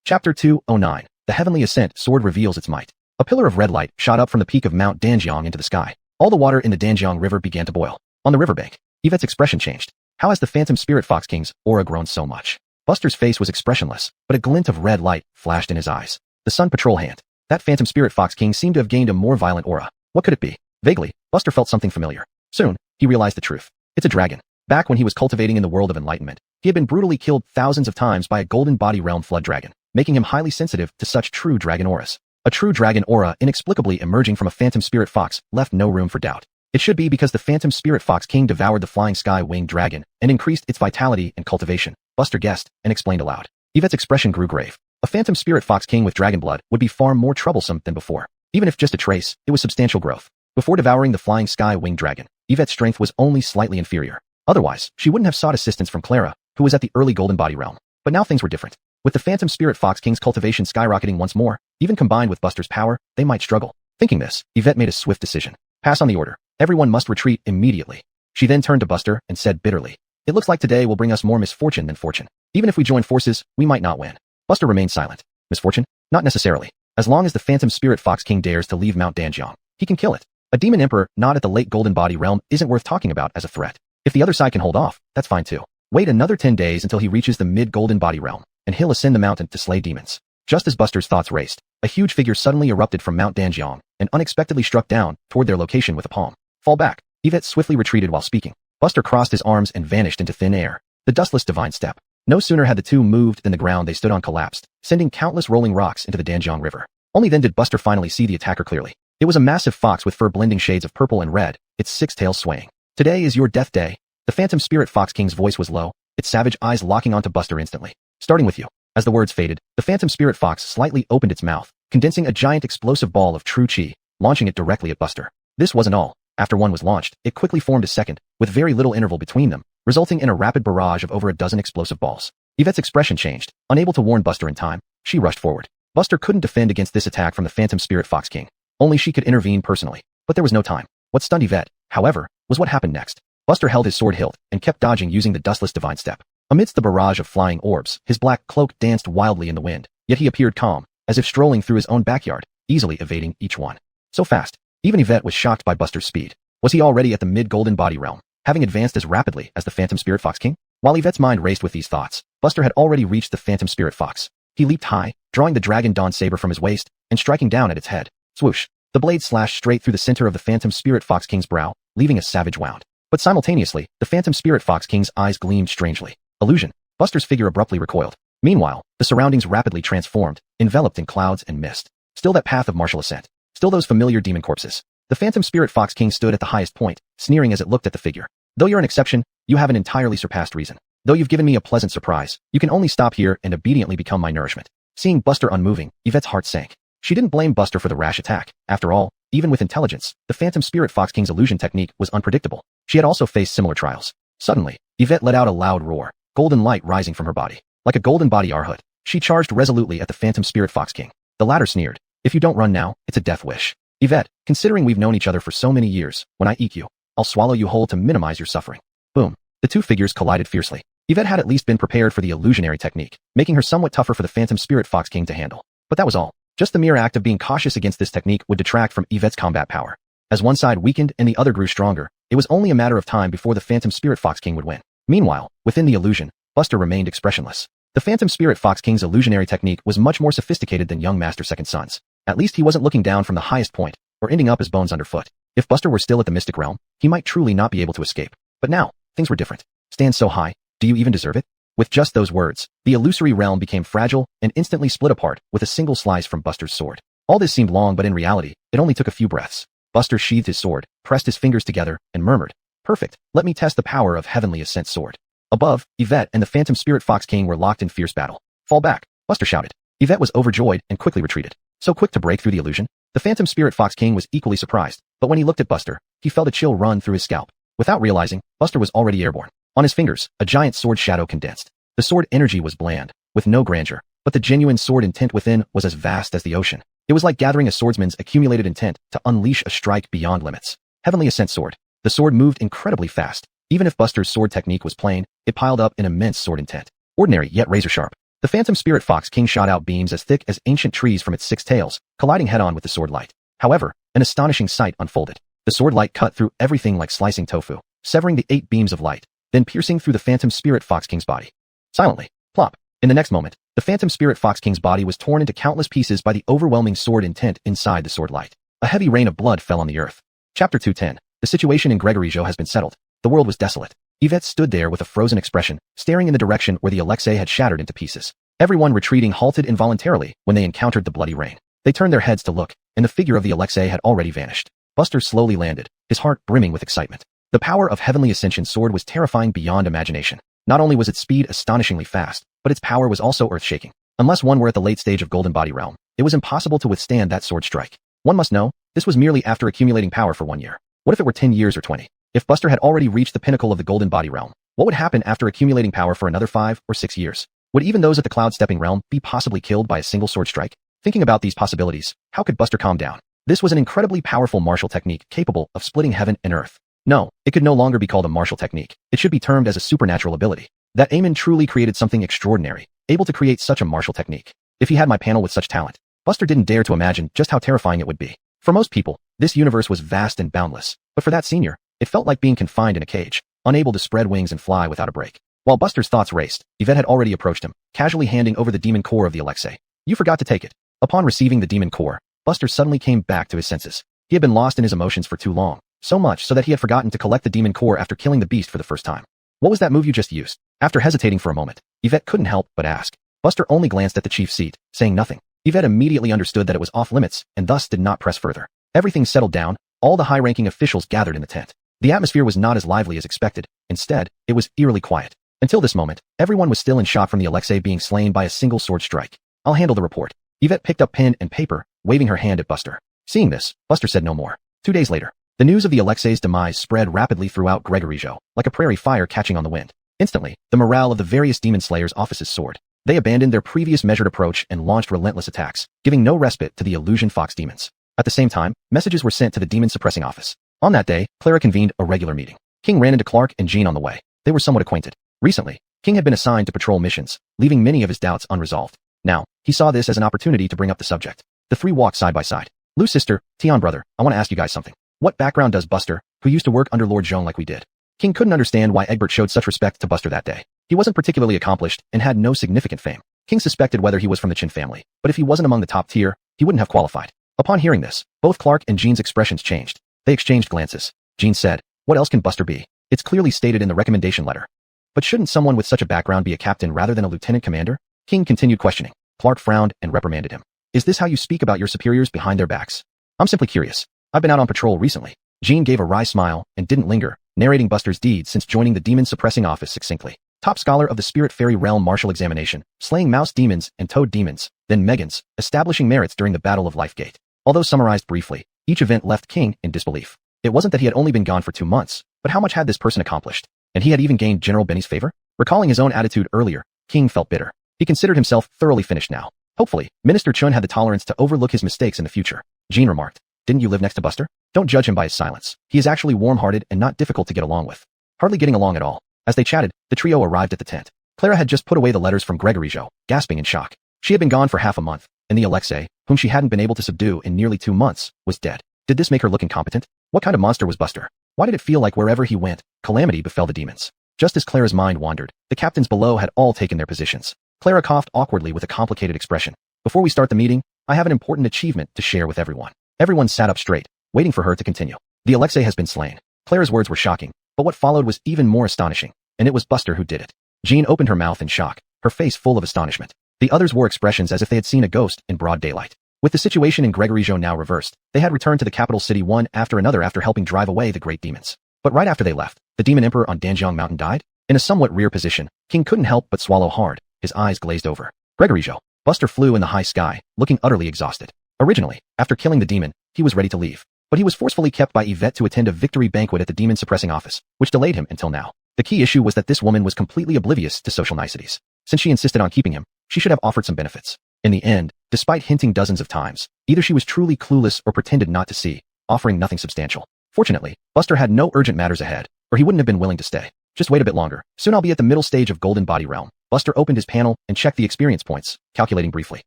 Chapter 209. The Heavenly Ascent Sword reveals its might. A pillar of red light shot up from the peak of Mount Danjiang into the sky. All the water in the Danjiang River began to boil. On the riverbank, Yvette's expression changed. How has the Phantom Spirit Fox King's aura grown so much? Buster's face was expressionless, but a glint of red light flashed in his eyes. The Sun Patrol Hand. That Phantom Spirit Fox King seemed to have gained a more violent aura. What could it be? Vaguely, Buster felt something familiar. Soon, he realized the truth. It's a dragon. Back when he was cultivating in the world of enlightenment, he had been brutally killed thousands of times by a golden body realm flood dragon, making him highly sensitive to such true dragon auras. A true dragon aura inexplicably emerging from a Phantom Spirit Fox left no room for doubt. It should be because the Phantom Spirit Fox King devoured the flying sky winged dragon and increased its vitality and cultivation, Buster guessed and explained aloud. Yvette's expression grew grave. A Phantom Spirit Fox King with dragon blood would be far more troublesome than before. Even if just a trace, it was substantial growth. Before devouring the flying sky winged dragon, Yvette's strength was only slightly inferior. Otherwise, she wouldn't have sought assistance from Clara, who was at the early golden body realm. But now things were different. With the Phantom Spirit Fox King's cultivation skyrocketing once more, even combined with Buster's power, they might struggle. Thinking this, Yvette made a swift decision. Pass on the order. Everyone must retreat immediately. She then turned to Buster and said bitterly, "It looks like today will bring us more misfortune than fortune. Even if we join forces, we might not win." Buster remained silent. Misfortune? Not necessarily. As long as the Phantom Spirit Fox King dares to leave Mount Danjiang, he can kill it. A demon emperor not at the late golden body realm isn't worth talking about as a threat. If the other side can hold off, that's fine too. Wait another 10 days until he reaches the mid-golden body realm, and he'll ascend the mountain to slay demons. Just as Buster's thoughts raced, a huge figure suddenly erupted from Mount Danjiang and unexpectedly struck down toward their location with a palm. Fall back. Yvette swiftly retreated while speaking. Buster crossed his arms and vanished into thin air. The dustless divine step. No sooner had the two moved than the ground they stood on collapsed, sending countless rolling rocks into the Danjiang River. Only then did Buster finally see the attacker clearly. It was a massive fox with fur blending shades of purple and red, its six tails swaying. "Today is your death day." The Phantom Spirit Fox King's voice was low, its savage eyes locking onto Buster instantly. "Starting with you." As the words faded, the Phantom Spirit Fox slightly opened its mouth, condensing a giant explosive ball of true chi, launching it directly at Buster. This wasn't all. After one was launched, it quickly formed a second, with very little interval between them, resulting in a rapid barrage of over a dozen explosive balls. Yvette's expression changed. Unable to warn Buster in time, she rushed forward. Buster couldn't defend against this attack from the Phantom Spirit Fox King. Only she could intervene personally. But there was no time. What stunned Yvette, however, was what happened next. Buster held his sword hilt and kept dodging using the dustless divine step. Amidst the barrage of flying orbs, his black cloak danced wildly in the wind, yet he appeared calm, as if strolling through his own backyard, easily evading each one. So fast. Even Yvette was shocked by Buster's speed. Was he already at the mid-golden body realm, having advanced as rapidly as the Phantom Spirit Fox King? While Yvette's mind raced with these thoughts, Buster had already reached the Phantom Spirit Fox. He leaped high, drawing the Dragon Dawn saber from his waist, and striking down at its head. Swoosh. The blade slashed straight through the center of the Phantom Spirit Fox King's brow, leaving a savage wound. But simultaneously, the Phantom Spirit Fox King's eyes gleamed strangely. Illusion. Buster's figure abruptly recoiled. Meanwhile, the surroundings rapidly transformed, enveloped in clouds and mist. Still that path of martial ascent. Still those familiar demon corpses. The Phantom Spirit Fox King stood at the highest point, sneering as it looked at the figure. "Though you're an exception, you haven't entirely surpassed reason. Though you've given me a pleasant surprise, you can only stop here and obediently become my nourishment." Seeing Buster unmoving, Yvette's heart sank. She didn't blame Buster for the rash attack. After all, even with intelligence, the Phantom Spirit Fox King's illusion technique was unpredictable. She had also faced similar trials. Suddenly, Yvette let out a loud roar, golden light rising from her body. Like a golden body Arhut, she charged resolutely at the Phantom Spirit Fox King. The latter sneered, "If you don't run now, it's a death wish. Yvette, considering we've known each other for so many years, when I eat you, I'll swallow you whole to minimize your suffering." Boom. The two figures collided fiercely. Yvette had at least been prepared for the illusionary technique, making her somewhat tougher for the Phantom Spirit Fox King to handle. But that was all. Just the mere act of being cautious against this technique would detract from Yvette's combat power. As one side weakened and the other grew stronger, it was only a matter of time before the Phantom Spirit Fox King would win. Meanwhile, within the illusion, Buster remained expressionless. The Phantom Spirit Fox King's illusionary technique was much more sophisticated than young Master Second Son's. At least he wasn't looking down from the highest point, or ending up as bones underfoot. If Buster were still at the mystic realm, he might truly not be able to escape. But now, things were different. "Stand so high, do you even deserve it?" With just those words, the illusory realm became fragile and instantly split apart with a single slice from Buster's sword. All this seemed long, but in reality, it only took a few breaths. Buster sheathed his sword, pressed his fingers together, and murmured, "Perfect, let me test the power of Heavenly Ascent Sword." Above, Yvette and the Phantom Spirit Fox King were locked in fierce battle. Fall back, Buster shouted. Yvette was overjoyed and quickly retreated. So quick to break through the illusion? The Phantom Spirit Fox King was equally surprised, but when he looked at Buster, he felt a chill run through his scalp. Without realizing, Buster was already airborne. On his fingers, a giant sword shadow condensed. The sword energy was bland, with no grandeur, but the genuine sword intent within was as vast as the ocean. It was like gathering a swordsman's accumulated intent to unleash a strike beyond limits. Heavenly Ascent Sword. The sword moved incredibly fast. Even if Buster's sword technique was plain, it piled up an immense sword intent. Ordinary yet razor-sharp. The Phantom Spirit Fox King shot out beams as thick as ancient trees from its 6 tails, colliding head-on with the sword light. However, an astonishing sight unfolded. The sword light cut through everything like slicing tofu, severing the 8 beams of light, then piercing through the Phantom Spirit Fox King's body. Silently, plop. In the next moment, the Phantom Spirit Fox King's body was torn into countless pieces by the overwhelming sword intent inside the sword light. A heavy rain of blood fell on the earth. Chapter 210. The situation in Gregoryjo has been settled. The world was desolate. Yvette stood there with a frozen expression, staring in the direction where the Alexei had shattered into pieces. Everyone retreating halted involuntarily when they encountered the bloody rain. They turned their heads to look, and the figure of the Alexei had already vanished. Buster slowly landed, his heart brimming with excitement. The power of Heavenly Ascension Sword was terrifying beyond imagination. Not only was its speed astonishingly fast, but its power was also earth-shaking. Unless one were at the late stage of Golden Body Realm, it was impossible to withstand that sword strike. One must know, this was merely after accumulating power for 1 year. What if it were 10 years or 20? If Buster had already reached the pinnacle of the Golden Body Realm, what would happen after accumulating power for another 5 or 6 years? Would even those at the Cloud-Stepping Realm be possibly killed by a single sword strike? Thinking about these possibilities, how could Buster calm down? This was an incredibly powerful martial technique capable of splitting heaven and earth. No, it could no longer be called a martial technique. It should be termed as a supernatural ability. That Aemon truly created something extraordinary, able to create such a martial technique. If he had my panel with such talent, Buster didn't dare to imagine just how terrifying it would be. For most people, this universe was vast and boundless, but for that senior, it felt like being confined in a cage, unable to spread wings and fly without a break. While Buster's thoughts raced, Yvette had already approached him, casually handing over the demon core of the Alexei. You forgot to take it. Upon receiving the demon core, Buster suddenly came back to his senses. He had been lost in his emotions for too long, so much so that he had forgotten to collect the demon core after killing the beast for the first time. What was that move you just used? After hesitating for a moment, Yvette couldn't help but ask. Buster only glanced at the chief's seat, saying nothing. Yvette immediately understood that it was off limits and thus did not press further. Everything settled down, all the high-ranking officials gathered in the tent. The atmosphere was not as lively as expected. Instead, it was eerily quiet. Until this moment, everyone was still in shock from the Alexei being slain by a single sword strike. I'll handle the report. Yvette picked up pen and paper, waving her hand at Buster. Seeing this, Buster said no more. 2 days later, the news of the Alexei's demise spread rapidly throughout Gregoryjo, like a prairie fire catching on the wind. Instantly, the morale of the various demon slayers' offices soared. They abandoned their previous measured approach and launched relentless attacks, giving no respite to the illusion fox demons. At the same time, messages were sent to the demon suppressing office. On that day, Clara convened a regular meeting. King ran into Clark and Jean on the way. They were somewhat acquainted. Recently, King had been assigned to patrol missions, leaving many of his doubts unresolved. Now, he saw this as an opportunity to bring up the subject. The three walked side by side. Lou's sister, Tion brother, I want to ask you guys something. What background does Buster, who used to work under Lord Zhong like we did? King couldn't understand why Egbert showed such respect to Buster that day. He wasn't particularly accomplished and had no significant fame. King suspected whether he was from the Chin family, but if he wasn't among the top tier, he wouldn't have qualified. Upon hearing this, both Clark and Jean's expressions changed. They exchanged glances. Jean said, what else can Buster be? It's clearly stated in the recommendation letter. But shouldn't someone with such a background be a captain rather than a lieutenant commander? King continued questioning. Clark frowned and reprimanded him. Is this how you speak about your superiors behind their backs? I'm simply curious. I've been out on patrol recently. Jean gave a wry smile and didn't linger, narrating Buster's deeds since joining the demon suppressing office succinctly. Top scholar of the Spirit Fairy Realm Martial Examination, slaying mouse demons and toad demons, then Megans, establishing merits during the Battle of Lifegate. Although summarized briefly, each event left King in disbelief. It wasn't that he had only been gone for 2 months, but how much had this person accomplished? And he had even gained General Benny's favor? Recalling his own attitude earlier, King felt bitter. He considered himself thoroughly finished now. Hopefully, Minister Chun had the tolerance to overlook his mistakes in the future. Jean remarked, didn't you live next to Buster? Don't judge him by his silence. He is actually warm-hearted and not difficult to get along with. Hardly getting along at all. As they chatted, the trio arrived at the tent. Clara had just put away the letters from Gregoryjo, gasping in shock. She had been gone for half a month, and the Alexei, whom she hadn't been able to subdue in nearly 2 months, was dead. Did this make her look incompetent? What kind of monster was Buster? Why did it feel like wherever he went, calamity befell the demons? Just as Clara's mind wandered, the captains below had all taken their positions. Clara coughed awkwardly with a complicated expression. Before we start the meeting, I have an important achievement to share with everyone. Everyone sat up straight, waiting for her to continue. The Alexei has been slain. Clara's words were shocking, but what followed was even more astonishing, and it was Buster who did it. Jean opened her mouth in shock, her face full of astonishment. The others wore expressions as if they had seen a ghost in broad daylight. With the situation in Gregoryjo now reversed, they had returned to the capital city one after another after helping drive away the great demons. But right after they left, the demon emperor on Danjiang Mountain died? In a somewhat rear position, King couldn't help but swallow hard, his eyes glazed over. Gregory. Buster flew in the high sky, looking utterly exhausted. Originally, after killing the demon, he was ready to leave. But he was forcefully kept by Yvette to attend a victory banquet at the demon suppressing office, which delayed him until now. The key issue was that this woman was completely oblivious to social niceties. Since she insisted on keeping him, she should have offered some benefits. In the end, despite hinting dozens of times, either she was truly clueless or pretended not to see, offering nothing substantial. Fortunately, Buster had no urgent matters ahead, or he wouldn't have been willing to stay. Just wait a bit longer. Soon I'll be at the middle stage of Golden Body Realm. Buster opened his panel and checked the experience points, calculating briefly.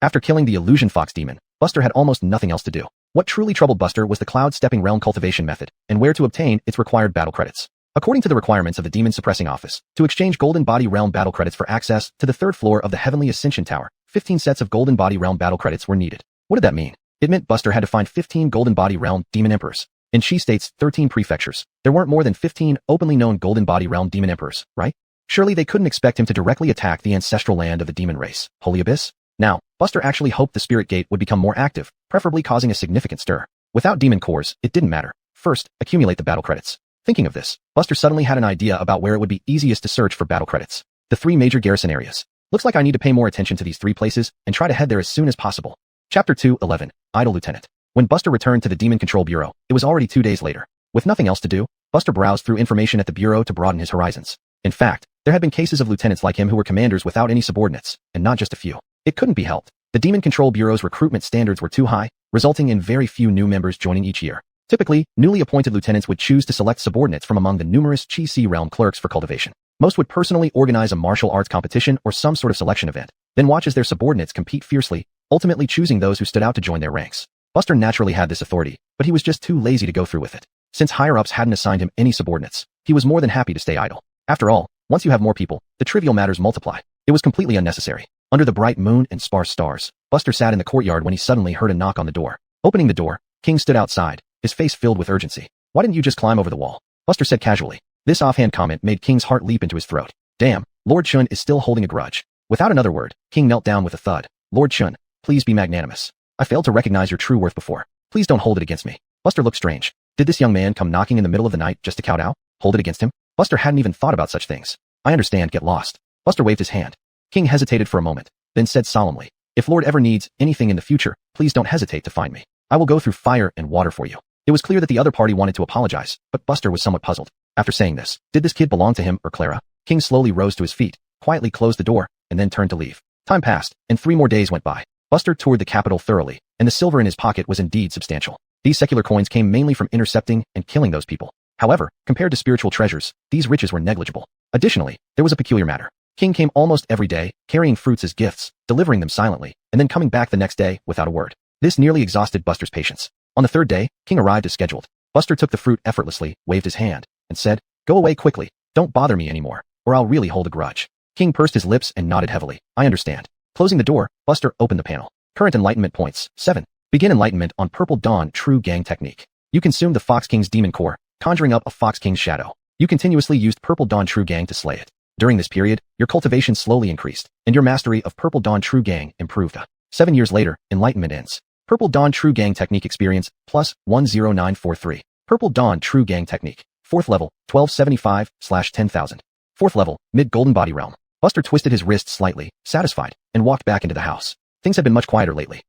After killing the Illusion Fox demon, Buster had almost nothing else to do. What truly troubled Buster was the Cloud-Stepping Realm cultivation method, and where to obtain its required battle credits. According to the requirements of the Demon Suppressing Office, to exchange Golden Body Realm battle credits for access to the third floor of the Heavenly Ascension Tower, 15 sets of Golden Body Realm battle credits were needed. What did that mean? It meant Buster had to find 15 Golden Body Realm Demon Emperors. In Chi State's 13 prefectures, there weren't more than 15 openly known Golden Body Realm Demon Emperors, right? Surely they couldn't expect him to directly attack the ancestral land of the demon race, Holy Abyss? Now, Buster actually hoped the Spirit Gate would become more active, preferably causing a significant stir. Without demon cores, it didn't matter. First, accumulate the battle credits. Thinking of this, Buster suddenly had an idea about where it would be easiest to search for battle credits. The 3 major garrison areas. Looks like I need to pay more attention to these 3 places and try to head there as soon as possible. Chapter 2:11. Idle Lieutenant. When Buster returned to the Demon Control Bureau, it was already 2 days later. With nothing else to do, Buster browsed through information at the Bureau to broaden his horizons. In fact, there had been cases of lieutenants like him who were commanders without any subordinates, and not just a few. It couldn't be helped. The Demon Control Bureau's recruitment standards were too high, resulting in very few new members joining each year. Typically, newly appointed lieutenants would choose to select subordinates from among the numerous Chi Si realm clerks for cultivation. Most would personally organize a martial arts competition or some sort of selection event, then watch as their subordinates compete fiercely, ultimately choosing those who stood out to join their ranks. Buster naturally had this authority, but he was just too lazy to go through with it. Since higher-ups hadn't assigned him any subordinates, he was more than happy to stay idle. After all, once you have more people, the trivial matters multiply. It was completely unnecessary. Under the bright moon and sparse stars, Buster sat in the courtyard when he suddenly heard a knock on the door. Opening the door, King stood outside, his face filled with urgency. "Why didn't you just climb over the wall?" Buster said casually. This offhand comment made King's heart leap into his throat. Damn, Lord Chun is still holding a grudge. Without another word, King knelt down with a thud. "Lord Chun, please be magnanimous. I failed to recognize your true worth before. Please don't hold it against me." Buster looked strange. Did this young man come knocking in the middle of the night just to kowtow? Hold it against him? Buster hadn't even thought about such things. "I understand, get lost." Buster waved his hand. King hesitated for a moment, then said solemnly, "If Lord ever needs anything in the future, please don't hesitate to find me. I will go through fire and water for you." It was clear that the other party wanted to apologize, but Buster was somewhat puzzled. After saying this, did this kid belong to him or Clara? King slowly rose to his feet, quietly closed the door, and then turned to leave. Time passed, and 3 more days went by. Buster toured the capital thoroughly, and the silver in his pocket was indeed substantial. These secular coins came mainly from intercepting and killing those people. However, compared to spiritual treasures, these riches were negligible. Additionally, there was a peculiar matter. King came almost every day, carrying fruits as gifts, delivering them silently, and then coming back the next day without a word. This nearly exhausted Buster's patience. On the 3rd day, King arrived as scheduled. Buster took the fruit effortlessly, waved his hand, and said, "Go away quickly. Don't bother me anymore, or I'll really hold a grudge." King pursed his lips and nodded heavily. "I understand." Closing the door, Buster opened the panel. Current enlightenment points. 7. Begin enlightenment on Purple Dawn True Gang Technique. You consumed the Fox King's demon core, conjuring up a Fox King's shadow. You continuously used Purple Dawn True Gang to slay it. During this period, your cultivation slowly increased, and your mastery of Purple Dawn True Gang improved. 7 years later, enlightenment ends. Purple Dawn True Gang Technique experience, plus 10943. Purple Dawn True Gang Technique. 4th level, 1275/10,000. 4th level, Mid-Golden Body Realm. Buster twisted his wrist slightly, satisfied, and walked back into the house. Things had been much quieter lately.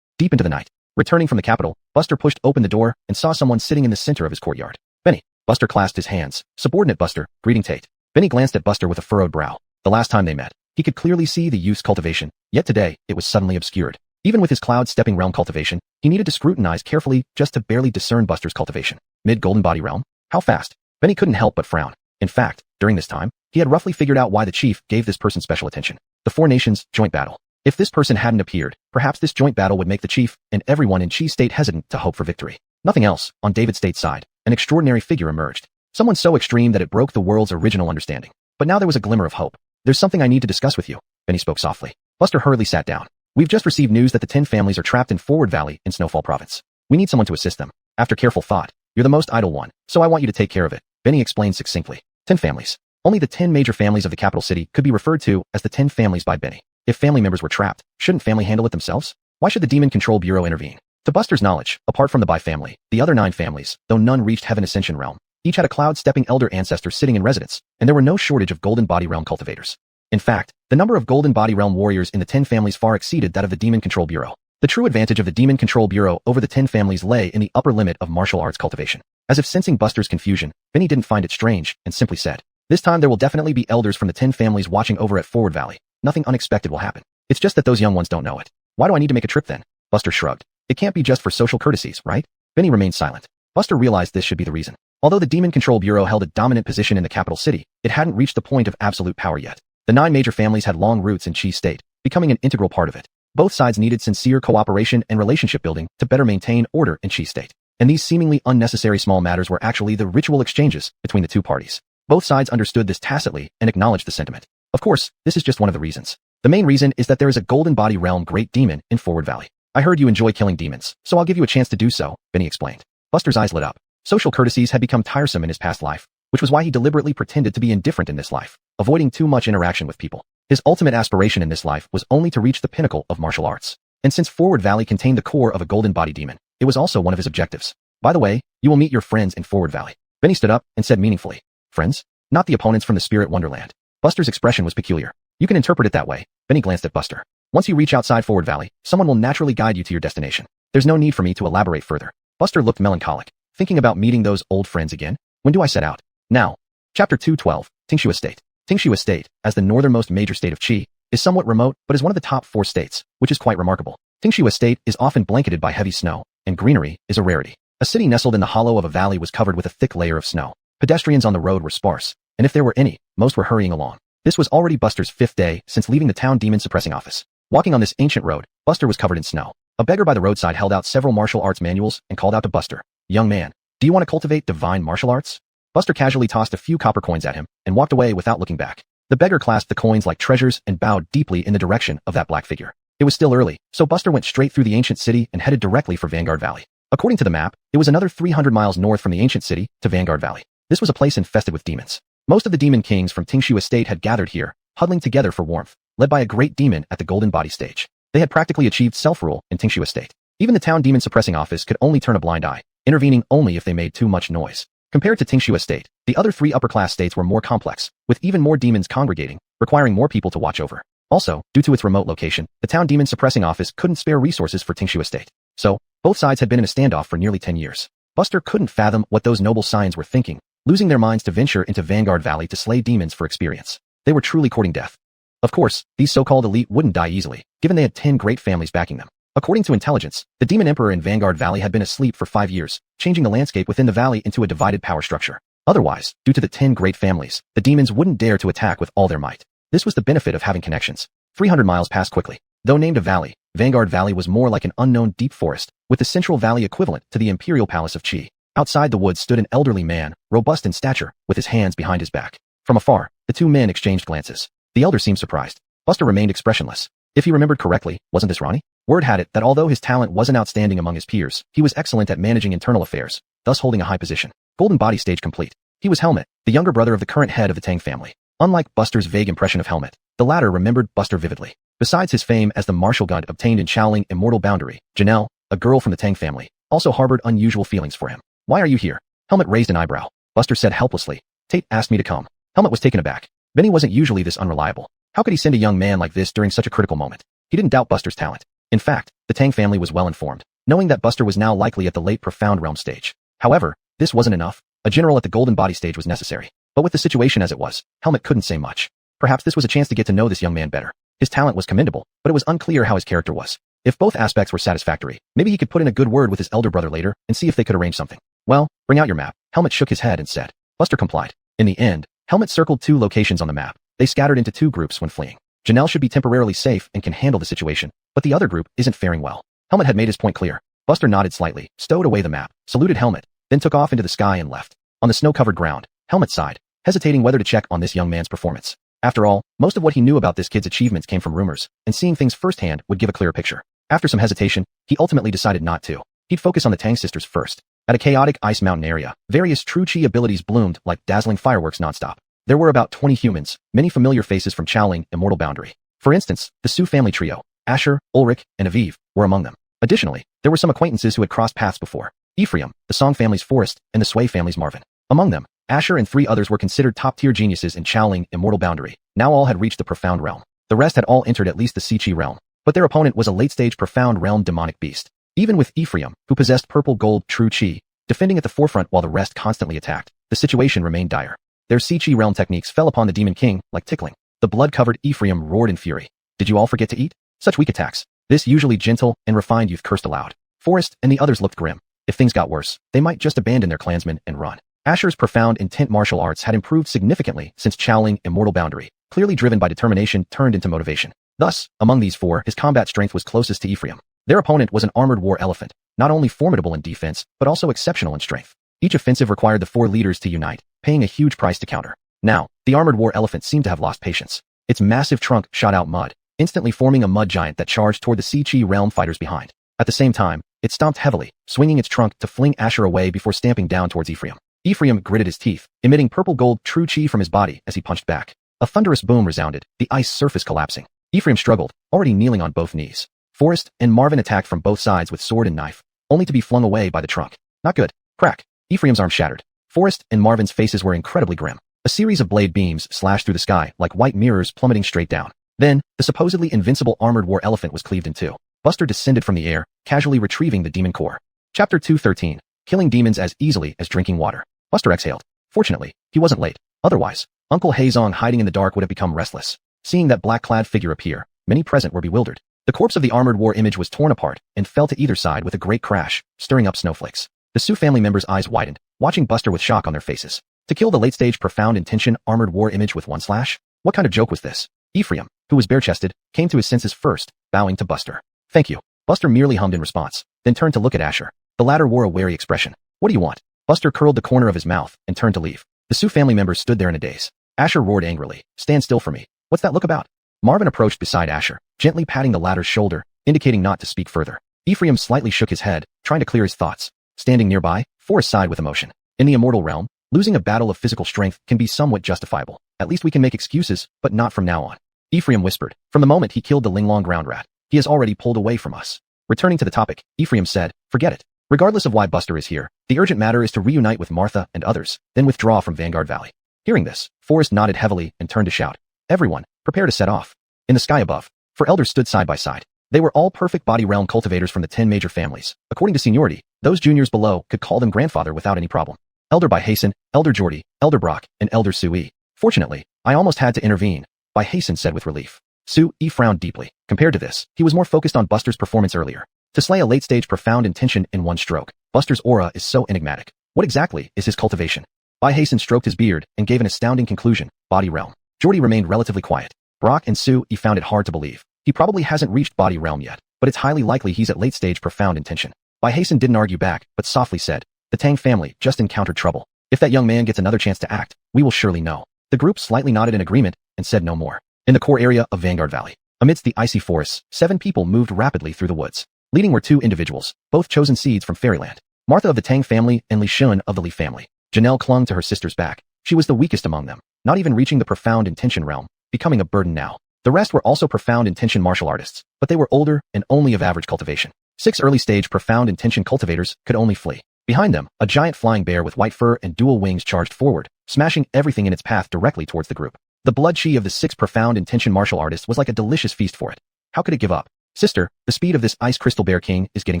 Deep into the night, returning from the capital, Buster pushed open the door and saw someone sitting in the center of his courtyard. "Benny." Buster clasped his hands. "Subordinate Buster, greeting Tate." Benny glanced at Buster with a furrowed brow. The last time they met, he could clearly see the youth's cultivation, yet today, it was suddenly obscured. Even with his Cloud-Stepping Realm cultivation, he needed to scrutinize carefully just to barely discern Buster's cultivation. Mid-Golden Body Realm? How fast? Benny couldn't help but frown. In fact, during this time, he had roughly figured out why the chief gave this person special attention. The 4 nations joint battle. If this person hadn't appeared, perhaps this joint battle would make the chief and everyone in Chi State hesitant to hope for victory. Nothing else, on David State's side, an extraordinary figure emerged. Someone so extreme that it broke the world's original understanding. But now there was a glimmer of hope. "There's something I need to discuss with you," Benny spoke softly. Buster hurriedly sat down. "We've just received news that the 10 families are trapped in Forward Valley in Snowfall Province. We need someone to assist them. After careful thought, you're the most idle one, so I want you to take care of it," Benny explained succinctly. 10 families. Only the 10 major families of the capital city could be referred to as the 10 families by Benny. If family members were trapped, shouldn't family handle it themselves? Why should the Demon Control Bureau intervene? To Buster's knowledge, apart from the Bai family, the other 9 families, though none reached Heaven Ascension Realm, each had a Cloud-Stepping Elder ancestor sitting in residence, and there were no shortage of Golden Body Realm cultivators. In fact, the number of Golden Body Realm warriors in the 10 families far exceeded that of the Demon Control Bureau. The true advantage of the Demon Control Bureau over the 10 families lay in the upper limit of martial arts cultivation. As if sensing Buster's confusion, Benny didn't find it strange and simply said, "This time there will definitely be elders from the 10 families watching over at Forward Valley. Nothing unexpected will happen. It's just that those young ones don't know it." "Why do I need to make a trip then?" Buster shrugged. "It can't be just for social courtesies, right?" Benny remained silent. Buster realized this should be the reason. Although the Demon Control Bureau held a dominant position in the capital city, it hadn't reached the point of absolute power yet. The 9 major families had long roots in Chi State, becoming an integral part of it. Both sides needed sincere cooperation and relationship building to better maintain order in Chi State. And these seemingly unnecessary small matters were actually the ritual exchanges between the two parties. Both sides understood this tacitly and acknowledged the sentiment. Of course, this is just one of the reasons. The main reason is that there is a Golden Body Realm Great Demon in Forward Valley. "I heard you enjoy killing demons, so I'll give you a chance to do so," Benny explained. Buster's eyes lit up. Social courtesies had become tiresome in his past life, which was why he deliberately pretended to be indifferent in this life, avoiding too much interaction with people. His ultimate aspiration in this life was only to reach the pinnacle of martial arts. And since Forward Valley contained the core of a Golden Body Demon, it was also one of his objectives. "By the way, you will meet your friends in Forward Valley." Benny stood up and said meaningfully, "Friends? Not the opponents from the Spirit Wonderland." Buster's expression was peculiar. "You can interpret it that way." Benny glanced at Buster. "Once you reach outside Forward Valley, someone will naturally guide you to your destination. There's no need for me to elaborate further." Buster looked melancholic, thinking about meeting those old friends again. "When do I set out?" "Now." Chapter 212, Tingshu Estate. Tingshu Estate, as the northernmost major state of Qi, is somewhat remote but is one of the top 4 states, which is quite remarkable. Tingshu Estate is often blanketed by heavy snow, and greenery is a rarity. A city nestled in the hollow of a valley was covered with a thick layer of snow. Pedestrians on the road were sparse, and if there were any, most were hurrying along. This was already Buster's 5th day since leaving the town demon suppressing office. Walking on this ancient road, Buster was covered in snow. A beggar by the roadside held out several martial arts manuals and called out to Buster, "Young man, do you want to cultivate divine martial arts?" Buster casually tossed a few copper coins at him and walked away without looking back. The beggar clasped the coins like treasures and bowed deeply in the direction of that black figure. It was still early, so Buster went straight through the ancient city and headed directly for Vanguard Valley. According to the map, it was another 300 miles north from the ancient city to Vanguard Valley. This was a place infested with demons. Most of the demon kings from Tingshu Estate had gathered here, huddling together for warmth, led by a great demon at the Golden Body stage. They had practically achieved self-rule in Tingshu Estate. Even the town demon suppressing office could only turn a blind eye, intervening only if they made too much noise. Compared to Tingshu Estate, the other 3 upper-class states were more complex, with even more demons congregating, requiring more people to watch over. Also, due to its remote location, the town demon suppressing office couldn't spare resources for Tingshu Estate. So, both sides had been in a standoff for nearly 10 years. Buster couldn't fathom what those noble Scions were thinking, losing their minds to venture into Vanguard Valley to slay demons for experience. They were truly courting death. Of course, these so-called elite wouldn't die easily, given they had 10 great families backing them. According to intelligence, the Demon Emperor in Vanguard Valley had been asleep for 5 years, changing the landscape within the valley into a divided power structure. Otherwise, due to the 10 great families, the demons wouldn't dare to attack with all their might. This was the benefit of having connections. 300 miles passed quickly. Though named a valley, Vanguard Valley was more like an unknown deep forest, with the central valley equivalent to the Imperial Palace of Qi. Outside the woods stood an elderly man, robust in stature, with his hands behind his back. From afar, the 2 men exchanged glances. The elder seemed surprised. Buster remained expressionless. If he remembered correctly, wasn't this Ronnie? Word had it that although his talent wasn't outstanding among his peers, he was excellent at managing internal affairs, thus holding a high position. Golden Body stage complete. He was Helmet, the younger brother of the current head of the Tang family. Unlike Buster's vague impression of Helmet, the latter remembered Buster vividly. Besides his fame as the martial gun obtained in Shaoling Immortal Boundary, Janelle, a girl from the Tang family, also harbored unusual feelings for him. "Why are you here?" Helmet raised an eyebrow. Buster said helplessly, "Tate asked me to come." Helmet was taken aback. Benny wasn't usually this unreliable. How could he send a young man like this during such a critical moment? He didn't doubt Buster's talent. In fact, the Tang family was well informed, knowing that Buster was now likely at the late Profound Realm stage. However, this wasn't enough. A general at the Golden Body stage was necessary. But with the situation as it was, Helmet couldn't say much. Perhaps this was a chance to get to know this young man better. His talent was commendable, but it was unclear how his character was. If both aspects were satisfactory, maybe he could put in a good word with his elder brother later and see if they could arrange something. "Well, bring out your map." Helmet shook his head and said. Buster complied. In the end, Helmet circled 2 locations on the map. They scattered into 2 groups when fleeing. Janelle should be temporarily safe and can handle the situation, but the other group isn't faring well. Helmet had made his point clear. Buster nodded slightly, stowed away the map, saluted Helmet, then took off into the sky and left. On the snow-covered ground, Helmet sighed, hesitating whether to check on this young man's performance. After all, most of what he knew about this kid's achievements came from rumors, and seeing things firsthand would give a clearer picture. After some hesitation, he ultimately decided not to. He'd focus on the Tang sisters first. At a chaotic ice mountain area, various true Qi abilities bloomed like dazzling fireworks nonstop. There were about 20 humans, many familiar faces from Shaoling Immortal Boundary. For instance, the Su family trio, Asher, Ulrich, and Aviv, were among them. Additionally, there were some acquaintances who had crossed paths before. Ephraim, the Song family's Forrest, and the Sui family's Marvin. Among them, Asher and 3 others were considered top-tier geniuses in Shaoling Immortal Boundary, Now all had reached the profound realm. The rest had all entered at least the Sea Chi realm, but their opponent was a late-stage profound realm demonic beast. Even with Ephraim, who possessed purple gold true chi, defending at the forefront while the rest constantly attacked, the situation remained dire. Their Sea Chi realm techniques fell upon the Demon King like tickling. The blood-covered Ephraim roared in fury. Did you all forget to eat? Such weak attacks. This usually gentle and refined youth cursed aloud. Forrest and the others looked grim. If things got worse, they might just abandon their clansmen and run. Asher's profound intent martial arts had improved significantly since Chowling Immortal Boundary, clearly driven by determination turned into motivation. Thus, among these four, his combat strength was closest to Ephraim. Their opponent was an armored war elephant, not only formidable in defense, but also exceptional in strength. Each offensive required the four leaders to unite, paying a huge price to counter. Now, the armored war elephant seemed to have lost patience. Its massive trunk shot out mud, instantly forming a mud giant that charged toward the Sea Chi realm fighters behind. At the same time, it stomped heavily, swinging its trunk to fling Asher away before stamping down towards Ephraim. Ephraim gritted his teeth, emitting purple gold true chi from his body as he punched back. A thunderous boom resounded, the ice surface collapsing. Ephraim struggled, already kneeling on both knees. Forrest and Marvin attacked from both sides with sword and knife, only to be flung away by the trunk. Not good. Crack. Ephraim's arm shattered. Forrest and Marvin's faces were incredibly grim. A series of blade beams slashed through the sky like white mirrors plummeting straight down. Then, the supposedly invincible armored war elephant was cleaved in two. Buster descended from the air, casually retrieving the demon core. Chapter 213. Killing demons as easily as drinking water. Buster exhaled. Fortunately, he wasn't late. Otherwise, Uncle Haezong hiding in the dark would have become restless. Seeing that black-clad figure appear, many present were bewildered. The corpse of the armored war image was torn apart and fell to either side with a great crash, stirring up snowflakes. The Su family members' eyes widened, watching Buster with shock on their faces. To kill the late-stage profound intention armored war image with one slash? What kind of joke was this? Ephraim, who was bare-chested, came to his senses first, bowing to Buster. Thank you. Buster merely hummed in response, then turned to look at Asher. The latter wore a wary expression. What do you want? Buster curled the corner of his mouth and turned to leave. The Su family members stood there in a daze. Asher roared angrily. Stand still for me. What's that look about? Marvin approached beside Asher, gently patting the latter's shoulder, indicating not to speak further. Ephraim slightly shook his head, trying to clear his thoughts. Standing nearby, Forrest sighed with emotion. In the immortal realm, losing a battle of physical strength can be somewhat justifiable. At least we can make excuses, but not from now on. Ephraim whispered. From the moment he killed the Linglong ground rat, he has already pulled away from us. Returning to the topic, Ephraim said, forget it. Regardless of why Buster is here, the urgent matter is to reunite with Martha and others, then withdraw from Vanguard Valley. Hearing this, Forrest nodded heavily and turned to shout. Everyone, prepare to set off. In the sky above, four elders stood side by side. They were all perfect body realm cultivators from the 10 major families. According to seniority, those juniors below could call them grandfather without any problem. Elder Bai Hasten, Elder Jordy, Elder Brock, and Elder Sui. Fortunately, I almost had to intervene, Bai Hasten said with relief. Sui frowned deeply. Compared to this, he was more focused on Buster's performance earlier. To slay a late-stage profound intention in one stroke, Buster's aura is so enigmatic. What exactly is his cultivation? Bai Hasten stroked his beard and gave an astounding conclusion, body realm. Jordy remained relatively quiet. Brock and Sui found it hard to believe. He probably hasn't reached body realm yet, but it's highly likely he's at late-stage profound intention. Bai Hasten didn't argue back, but softly said, the Tang family just encountered trouble. If that young man gets another chance to act, we will surely know. The group slightly nodded in agreement and said no more. In the core area of Vanguard Valley, amidst the icy forests, 7 people moved rapidly through the woods. Leading were 2 individuals, both chosen seeds from Fairyland. Martha of the Tang family and Li Shun of the Li family. Janelle clung to her sister's back. She was the weakest among them, not even reaching the profound intention realm, becoming a burden now. The rest were also profound intention martial artists, but they were older and only of average cultivation. 6 early-stage profound intention cultivators could only flee. Behind them, a giant flying bear with white fur and dual wings charged forward, smashing everything in its path directly towards the group. The blood chi of the 6 profound intention martial artists was like a delicious feast for it. How could it give up? Sister, the speed of this ice crystal bear king is getting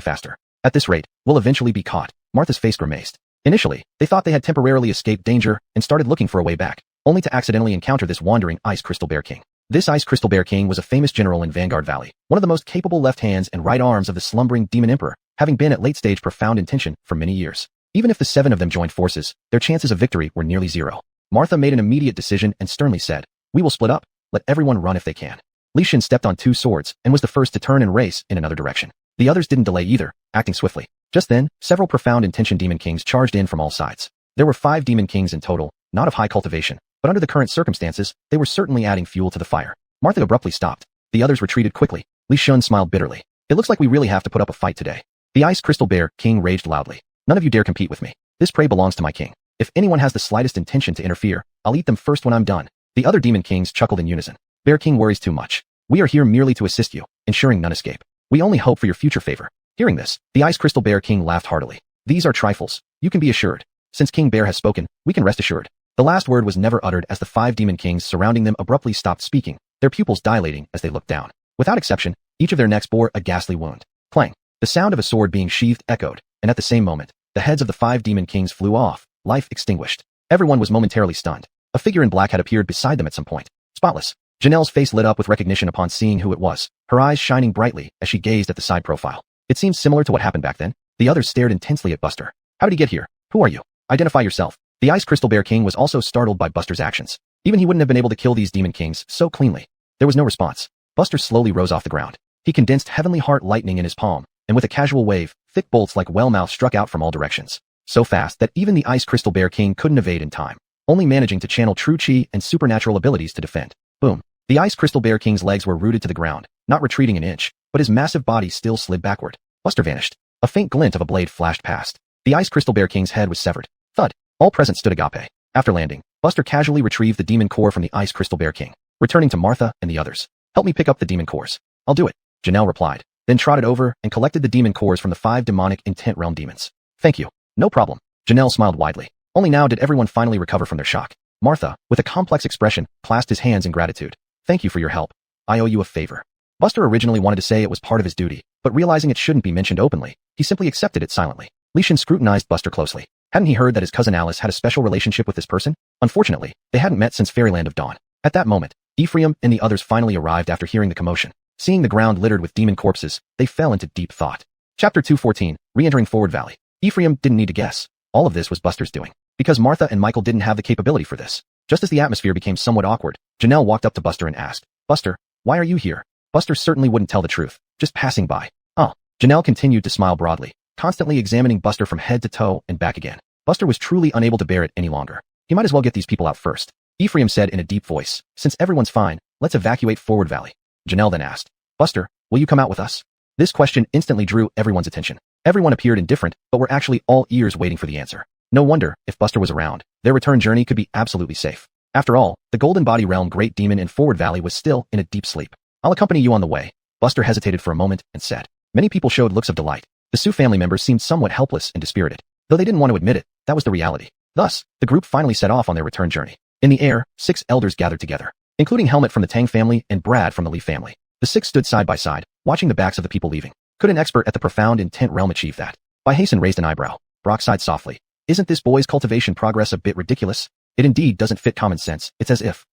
faster. At this rate, we'll eventually be caught. Martha's face grimaced. Initially, they thought they had temporarily escaped danger and started looking for a way back, only to accidentally encounter this wandering ice crystal bear king. This ice crystal bear king was a famous general in Vanguard Valley, one of the most capable left hands and right arms of the slumbering demon emperor, having been at late-stage profound intention for many years. Even if the 7 of them joined forces, their chances of victory were nearly zero. Martha made an immediate decision and sternly said, we will split up. Let everyone run if they can. Li Shin stepped on 2 swords and was the first to turn and race in another direction. The others didn't delay either, acting swiftly. Just then, several profound intention demon kings charged in from all sides. There were 5 demon kings in total, not of high cultivation, but under the current circumstances, they were certainly adding fuel to the fire. Martha abruptly stopped. The others retreated quickly. Li Shun smiled bitterly. It looks like we really have to put up a fight today. The ice crystal bear king raged loudly. None of you dare compete with me. This prey belongs to my king. If anyone has the slightest intention to interfere, I'll eat them first when I'm done. The other demon kings chuckled in unison. Bear king worries too much. We are here merely to assist you, ensuring none escape. We only hope for your future favor. Hearing this, the ice crystal bear king laughed heartily. These are trifles. You can be assured. Since King Bear has spoken, we can rest assured. The last word was never uttered as the 5 demon kings surrounding them abruptly stopped speaking, their pupils dilating as they looked down. Without exception, each of their necks bore a ghastly wound. Clang. The sound of a sword being sheathed echoed, and at the same moment, the heads of the 5 demon kings flew off, life extinguished. Everyone was momentarily stunned. A figure in black had appeared beside them at some point. Spotless. Janelle's face lit up with recognition upon seeing who it was, her eyes shining brightly as she gazed at the side profile. It seemed similar to what happened back then. The others stared intensely at Buster. How did he get here? Who are you? Identify yourself. The Ice Crystal Bear King was also startled by Buster's actions. Even he wouldn't have been able to kill these demon kings so cleanly. There was no response. Buster slowly rose off the ground. He condensed heavenly heart lightning in his palm, and with a casual wave, thick bolts like whale-mouth struck out from all directions. So fast that even the Ice Crystal Bear King couldn't evade in time, only managing to channel true chi and supernatural abilities to defend. Boom. The Ice Crystal Bear King's legs were rooted to the ground, not retreating an inch, but his massive body still slid backward. Buster vanished. A faint glint of a blade flashed past. The Ice Crystal Bear King's head was severed. Thud. All present stood agape. After landing, Buster casually retrieved the demon core from the Ice Crystal Bear King, returning to Martha and the others. Help me pick up the demon cores. I'll do it, Janelle replied, then trotted over and collected the demon cores from the 5 demonic intent realm demons. Thank you. No problem. Janelle smiled widely. Only now did everyone finally recover from their shock. Martha, with a complex expression, clasped his hands in gratitude. Thank you for your help. I owe you a favor. Buster originally wanted to say it was part of his duty, but realizing it shouldn't be mentioned openly, he simply accepted it silently. Lishan scrutinized Buster closely. Hadn't he heard that his cousin Alice had a special relationship with this person? Unfortunately, they hadn't met since Fairyland of Dawn. At that moment, Ephraim and the others finally arrived after hearing the commotion. Seeing the ground littered with demon corpses, they fell into deep thought. Chapter 214, Re-entering Forward Valley. Ephraim didn't need to guess. All of this was Buster's doing. Because Martha and Michael didn't have the capability for this. Just as the atmosphere became somewhat awkward, Janelle walked up to Buster and asked, Buster, why are you here? Buster certainly wouldn't tell the truth, just passing by. Oh. Janelle continued to smile broadly, constantly examining Buster from head to toe and back again. Buster was truly unable to bear it any longer. He might as well get these people out first. Ephraim said in a deep voice, since everyone's fine, let's evacuate Forward Valley. Janelle then asked, Buster, will you come out with us? This question instantly drew everyone's attention. Everyone appeared indifferent, but were actually all ears waiting for the answer. No wonder, if Buster was around, their return journey could be absolutely safe. After all, the Golden Body Realm Great Demon in Forward Valley was still in a deep sleep. I'll accompany you on the way. Buster hesitated for a moment and said. Many people showed looks of delight. The Sioux family members seemed somewhat helpless and dispirited. Though they didn't want to admit it, that was the reality. Thus, the group finally set off on their return journey. In the air, 6 elders gathered together, including Helmet from the Tang family and Brad from the Lee family. The 6 stood side by side, watching the backs of the people leaving. Could an expert at the profound intent realm achieve that? Bai Hasten raised an eyebrow. Brock sighed softly. Isn't this boy's cultivation progress a bit ridiculous? It indeed doesn't fit common sense. It's as if.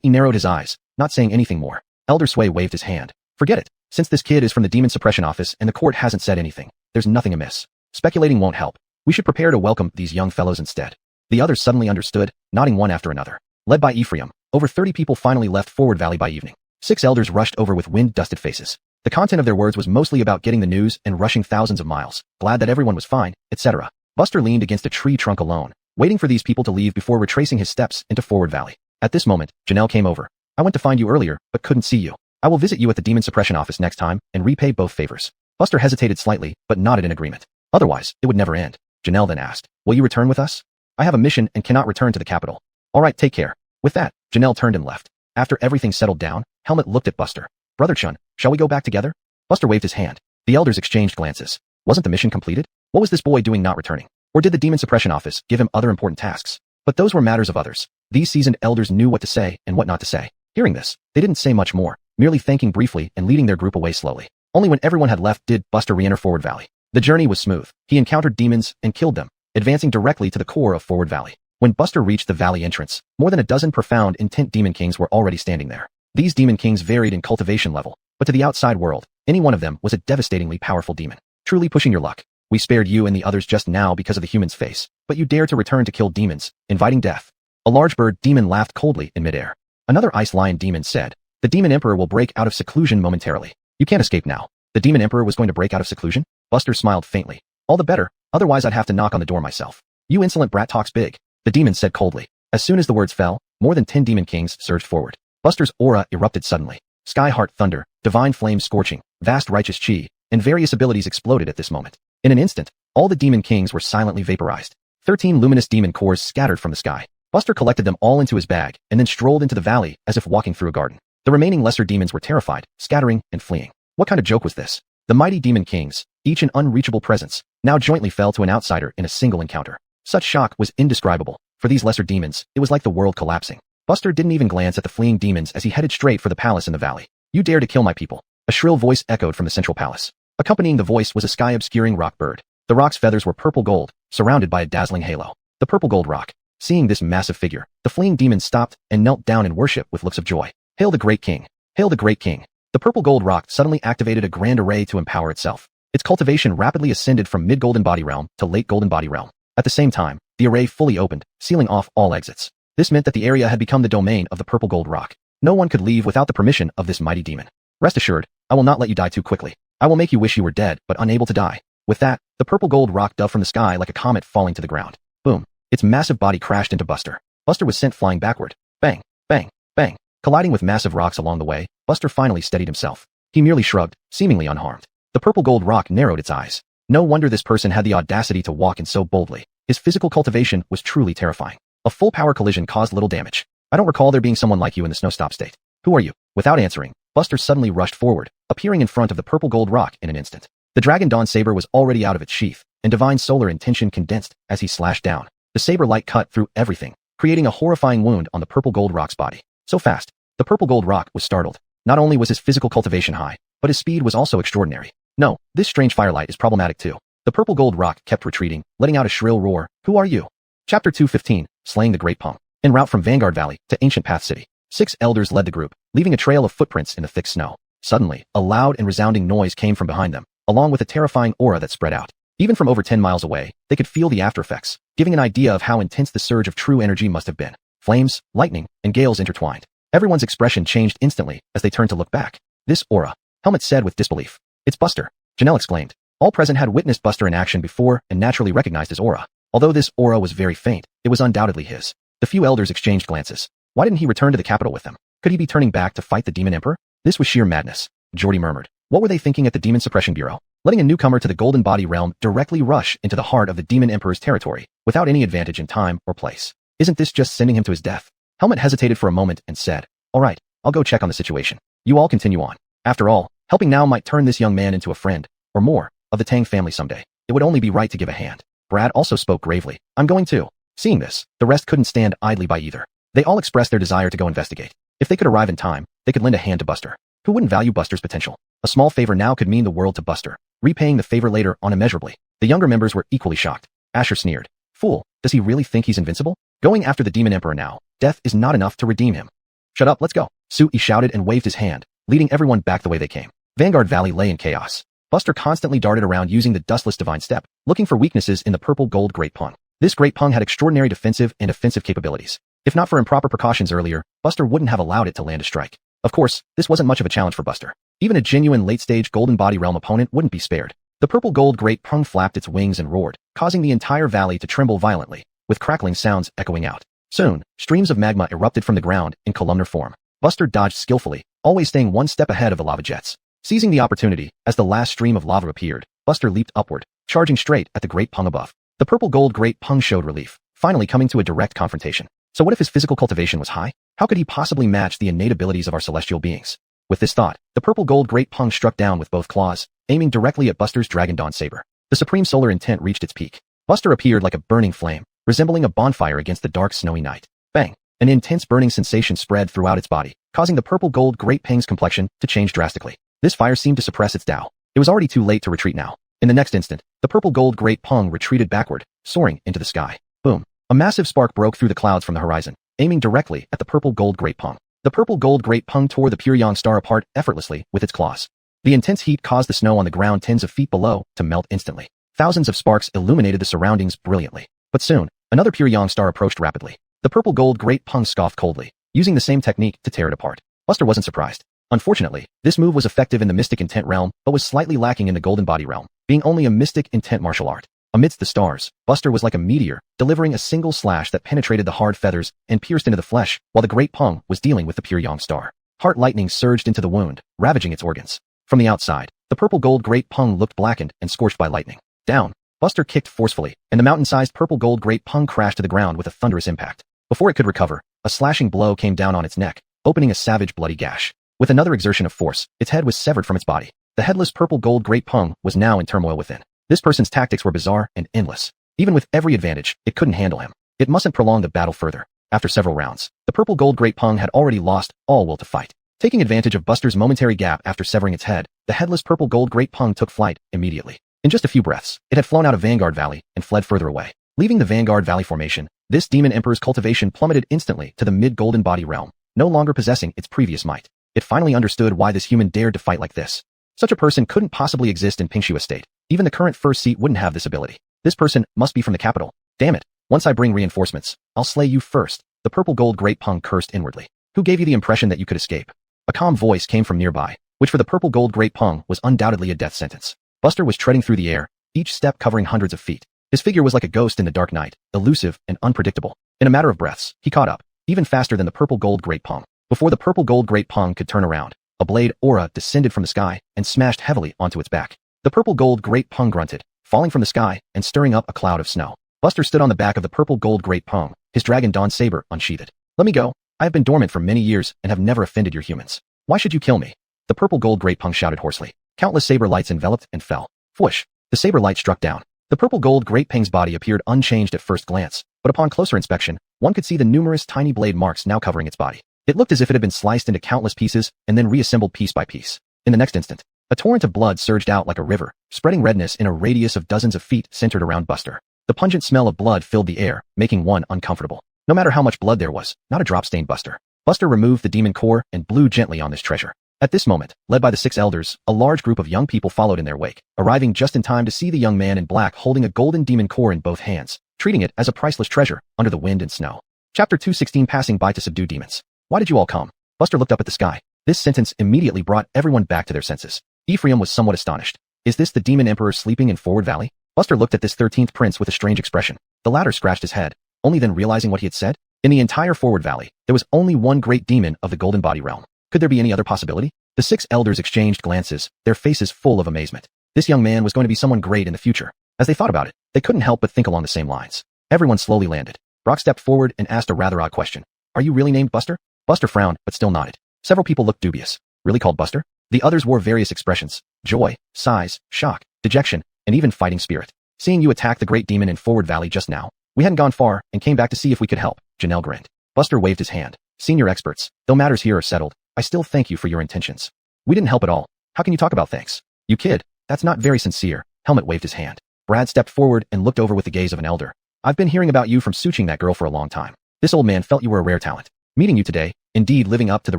He narrowed his eyes, not saying anything more. Elder Sway waved his hand. Forget it. Since this kid is from the Demon Suppression Office and the court hasn't said anything, there's nothing amiss. Speculating won't help. We should prepare to welcome these young fellows instead. The others suddenly understood, nodding one after another. Led by Ephraim, over 30 people finally left Forward Valley by evening. 6 elders rushed over with wind-dusted faces. The content of their words was mostly about getting the news and rushing thousands of miles, glad that everyone was fine, etc. Buster leaned against a tree trunk alone, waiting for these people to leave before retracing his steps into Forward Valley. At this moment, Janelle came over. I went to find you earlier, but couldn't see you. I will visit you at the Demon Suppression Office next time and repay both favors. Buster hesitated slightly, but nodded in agreement. Otherwise, it would never end. Janelle then asked, will you return with us? I have a mission and cannot return to the capital. All right, take care. With that, Janelle turned and left. After everything settled down, Helmet looked at Buster. Brother Chun, shall we go back together? Buster waved his hand. The elders exchanged glances. Wasn't the mission completed? What was this boy doing not returning? Or did the Demon Suppression Office give him other important tasks? But those were matters of others. These seasoned elders knew what to say and what not to say. Hearing this, they didn't say much more, merely thanking briefly and leading their group away slowly. Only when everyone had left did Buster re-enter Forward Valley. The journey was smooth. He encountered demons and killed them, advancing directly to the core of Forward Valley. When Buster reached the valley entrance, more than a dozen profound intent demon kings were already standing there. These demon kings varied in cultivation level, but to the outside world, any one of them was a devastatingly powerful demon. Truly pushing your luck. We spared you and the others just now because of the human's face, but you dare to return to kill demons, inviting death. A large bird demon laughed coldly in midair. Another ice lion demon said, the demon emperor will break out of seclusion momentarily. You can't escape now. The demon emperor was going to break out of seclusion? Buster smiled faintly. All the better, otherwise I'd have to knock on the door myself. You insolent brat talks big. The demon said coldly. As soon as the words fell, more than 10 demon kings surged forward. Buster's aura erupted suddenly. Sky heart thunder, divine flame scorching, vast righteous chi, and various abilities exploded at this moment. In an instant, all the demon kings were silently vaporized. 13 luminous demon cores scattered from the sky. Buster collected them all into his bag and then strolled into the valley as if walking through a garden. The remaining lesser demons were terrified, scattering and fleeing. What kind of joke was this? The mighty demon kings, each an unreachable presence, now jointly fell to an outsider in a single encounter. Such shock was indescribable. For these lesser demons, it was like the world collapsing. Buster didn't even glance at the fleeing demons as he headed straight for the palace in the valley. You dare to kill my people. A shrill voice echoed from the central palace. Accompanying the voice was a sky-obscuring rock bird. The rock's feathers were purple gold, surrounded by a dazzling halo. The purple gold rock. Seeing this massive figure, the fleeing demons stopped and knelt down in worship with looks of joy. Hail the great king! Hail the great king! The purple gold rock suddenly activated a grand array to empower itself. Its cultivation rapidly ascended from mid-golden body realm to late golden body realm. At the same time, the array fully opened, sealing off all exits. This meant that the area had become the domain of the purple gold rock. No one could leave without the permission of this mighty demon. Rest assured, I will not let you die too quickly. I will make you wish you were dead, but unable to die. With that, the purple gold rock dove from the sky like a comet falling to the ground. Boom. Its massive body crashed into Buster. Buster was sent flying backward. Bang, bang, bang. Colliding with massive rocks along the way, Buster finally steadied himself. He merely shrugged, seemingly unharmed. The purple gold rock narrowed its eyes. No wonder this person had the audacity to walk in so boldly. His physical cultivation was truly terrifying. A full power collision caused little damage. I don't recall there being someone like you in the snow-stop state. Who are you? Without answering, Buster suddenly rushed forward, appearing in front of the purple gold rock in an instant. The Dragon Dawn saber was already out of its sheath, and divine solar intention condensed as he slashed down. The saber light cut through everything, creating a horrifying wound on the purple gold rock's body. So fast, the purple gold rock was startled. Not only was his physical cultivation high, but his speed was also extraordinary. No, this strange firelight is problematic too. The purple gold rock kept retreating, letting out a shrill roar. Who are you? Chapter 215, Slaying the Great Pung. En route from Vanguard Valley to Ancient Path City, 6 elders led the group, leaving a trail of footprints in the thick snow. Suddenly, a loud and resounding noise came from behind them, along with a terrifying aura that spread out. Even from over 10 miles away, they could feel the after effects, giving an idea of how intense the surge of true energy must have been. Flames, lightning, and gales intertwined. Everyone's expression changed instantly as they turned to look back. This aura, Helmet said with disbelief. It's Buster, Janelle exclaimed. All present had witnessed Buster in action before and naturally recognized his aura. Although this aura was very faint, it was undoubtedly his. The few elders exchanged glances. Why didn't he return to the capital with them? Could he be turning back to fight the Demon Emperor? This was sheer madness, Jordy murmured. What were they thinking at the Demon Suppression Bureau? Letting a newcomer to the Golden Body Realm directly rush into the heart of the Demon Emperor's territory, without any advantage in time or place. Isn't this just sending him to his death? Helmet hesitated for a moment and said, all right, I'll go check on the situation. You all continue on. After all, helping now might turn this young man into a friend, or more, of the Tang family someday. It would only be right to give a hand. Brad also spoke gravely. I'm going too. Seeing this, the rest couldn't stand idly by either. They all expressed their desire to go investigate. If they could arrive in time, they could lend a hand to Buster. Who wouldn't value Buster's potential? A small favor now could mean the world to Buster, repaying the favor later on immeasurably. The younger members were equally shocked. Asher sneered. Fool, does he really think he's invincible? Going after the Demon Emperor now, death is not enough to redeem him. Shut up, let's go. Sui shouted and waved his hand, leading everyone back the way they came. Vanguard Valley lay in chaos. Buster constantly darted around using the dustless divine step, looking for weaknesses in the purple gold Great Pung. This Great Pung had extraordinary defensive and offensive capabilities. If not for improper precautions earlier, Buster wouldn't have allowed it to land a strike. Of course, this wasn't much of a challenge for Buster. Even a genuine late-stage Golden Body Realm opponent wouldn't be spared. The purple gold Great Pung flapped its wings and roared, causing the entire valley to tremble violently, with crackling sounds echoing out. Soon, streams of magma erupted from the ground in columnar form. Buster dodged skillfully, always staying one step ahead of the lava jets. Seizing the opportunity, as the last stream of lava appeared, Buster leaped upward, charging straight at the Great Pung above. The purple gold Great Pung showed relief, finally coming to a direct confrontation. So what if his physical cultivation was high? How could he possibly match the innate abilities of our celestial beings? With this thought, the purple gold Great Pung struck down with both claws, aiming directly at Buster's Dragon Dawn saber. The supreme solar intent reached its peak. Buster appeared like a burning flame, resembling a bonfire against the dark snowy night. Bang! An intense burning sensation spread throughout its body, causing the purple gold Great Pung's complexion to change drastically. This fire seemed to suppress its Tao. It was already too late to retreat now. In the next instant, the purple gold Great Pung retreated backward, soaring into the sky. Boom! A massive spark broke through the clouds from the horizon, aiming directly at the purple gold Great Pung. The purple gold Great Pung tore the pure yang star apart effortlessly with its claws. The intense heat caused the snow on the ground tens of feet below to melt instantly. Thousands of sparks illuminated the surroundings brilliantly. But soon, another pure yang star approached rapidly. The purple gold Great Pung scoffed coldly, using the same technique to tear it apart. Buster wasn't surprised. Unfortunately, this move was effective in the Mystic Intent realm, but was slightly lacking in the Golden Body realm, being only a Mystic Intent martial art. Amidst the stars, Buster was like a meteor, delivering a single slash that penetrated the hard feathers and pierced into the flesh, while the Great Pung was dealing with the pure yang star. Heart lightning surged into the wound, ravaging its organs. From the outside, the purple gold Great Pung looked blackened and scorched by lightning. Down, Buster kicked forcefully, and the mountain-sized purple gold Great Pung crashed to the ground with a thunderous impact. Before it could recover, a slashing blow came down on its neck, opening a savage bloody gash. With another exertion of force, its head was severed from its body. The headless purple gold Great Pung was now in turmoil within. This person's tactics were bizarre and endless. Even with every advantage, it couldn't handle him. It mustn't prolong the battle further. After several rounds, the purple gold great pung had already lost all will to fight. Taking advantage of Buster's momentary gap after severing its head, the headless purple gold great pung took flight immediately. In just a few breaths, it had flown out of Vanguard Valley and fled further away. Leaving the Vanguard Valley formation, this demon emperor's cultivation plummeted instantly to the mid-golden body realm, no longer possessing its previous might. It finally understood why this human dared to fight like this. Such a person couldn't possibly exist in Pingshu Estate. Even the current first seat wouldn't have this ability. This person must be from the capital. Damn it. Once I bring reinforcements, I'll slay you first. The purple gold great pung cursed inwardly. Who gave you the impression that you could escape? A calm voice came from nearby, which for the purple gold great pung was undoubtedly a death sentence. Buster was treading through the air, each step covering hundreds of feet. His figure was like a ghost in the dark night, elusive and unpredictable. In a matter of breaths, he caught up, even faster than the purple gold great pung. Before the purple gold great pung could turn around, a blade aura descended from the sky and smashed heavily onto its back. The purple gold great pung grunted, falling from the sky and stirring up a cloud of snow. Buster stood on the back of the purple gold great pung, his dragon dawn saber unsheathed. Let me go. I have been dormant for many years and have never offended your humans. Why should you kill me? The purple gold great pung shouted hoarsely. Countless saber lights enveloped and fell. Whoosh! The saber light struck down. The purple gold great pung's body appeared unchanged at first glance, but upon closer inspection, one could see the numerous tiny blade marks now covering its body. It looked as if it had been sliced into countless pieces and then reassembled piece by piece. In the next instant, a torrent of blood surged out like a river, spreading redness in a radius of dozens of feet centered around Buster. The pungent smell of blood filled the air, making one uncomfortable. No matter how much blood there was, not a drop stained Buster. Buster removed the demon core and blew gently on this treasure. At this moment, led by the 6 elders, a large group of young people followed in their wake, arriving just in time to see the young man in black holding a golden demon core in both hands, treating it as a priceless treasure under the wind and snow. Chapter 216 Passing by to subdue demons. Why did you all come? Buster looked up at the sky. This sentence immediately brought everyone back to their senses. Ephraim was somewhat astonished. Is this the demon emperor sleeping in Forward Valley? Buster looked at this 13th prince with a strange expression. The latter scratched his head, only then realizing what he had said. In the entire Forward Valley, there was only one great demon of the golden body realm. Could there be any other possibility? The 6 elders exchanged glances, their faces full of amazement. This young man was going to be someone great in the future. As they thought about it, they couldn't help but think along the same lines. Everyone slowly landed. Brock stepped forward and asked a rather odd question. Are you really named Buster? Buster frowned, but still nodded. Several people looked dubious. Really called Buster? The others wore various expressions. Joy, sighs, shock, dejection, and even fighting spirit. Seeing you attack the great demon in Forward Valley just now, we hadn't gone far and came back to see if we could help. Janelle grinned. Buster waved his hand. Senior experts, though matters here are settled, I still thank you for your intentions. We didn't help at all. How can you talk about thanks? You kid. That's not very sincere. Helmet waved his hand. Brad stepped forward and looked over with the gaze of an elder. I've been hearing about you from Suching that girl for a long time. This old man felt you were a rare talent. Meeting you today, indeed living up to the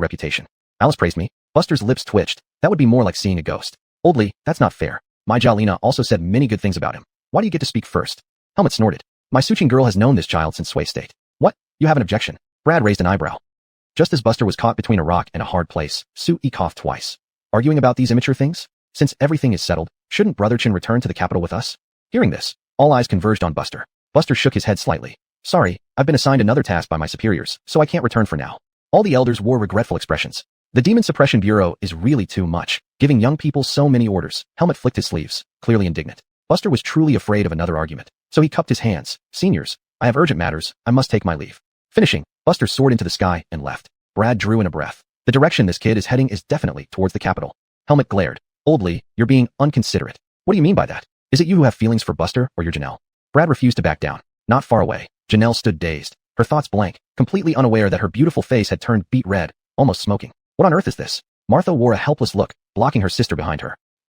reputation. Alice praised me. Buster's lips twitched. That would be more like seeing a ghost. Oldly, that's not fair. My Jalina also said many good things about him. Why do you get to speak first? Helmet snorted. My Suching girl has known this child since Sway State. What? You have an objection? Brad raised an eyebrow. Just as Buster was caught between a rock and a hard place, Su-E coughed twice. Arguing about these immature things? Since everything is settled, shouldn't Brother Chin return to the capital with us? Hearing this, all eyes converged on Buster. Buster shook his head slightly. Sorry, I've been assigned another task by my superiors, so I can't return for now. All the elders wore regretful expressions. The Demon Suppression Bureau is really too much, giving young people so many orders. Helmet flicked his sleeves, clearly indignant. Buster was truly afraid of another argument, so he cupped his hands. Seniors, I have urgent matters, I must take my leave. Finishing, Buster soared into the sky and left. Brad drew in a breath. The direction this kid is heading is definitely towards the capital. Helmet glared. Oldly, you're being unconsiderate. What do you mean by that? Is it you who have feelings for Buster or your Janelle? Brad refused to back down. Not far away, Janelle stood dazed, her thoughts blank, completely unaware that her beautiful face had turned beet red, almost smoking. What on earth is this? Martha wore a helpless look, blocking her sister behind her.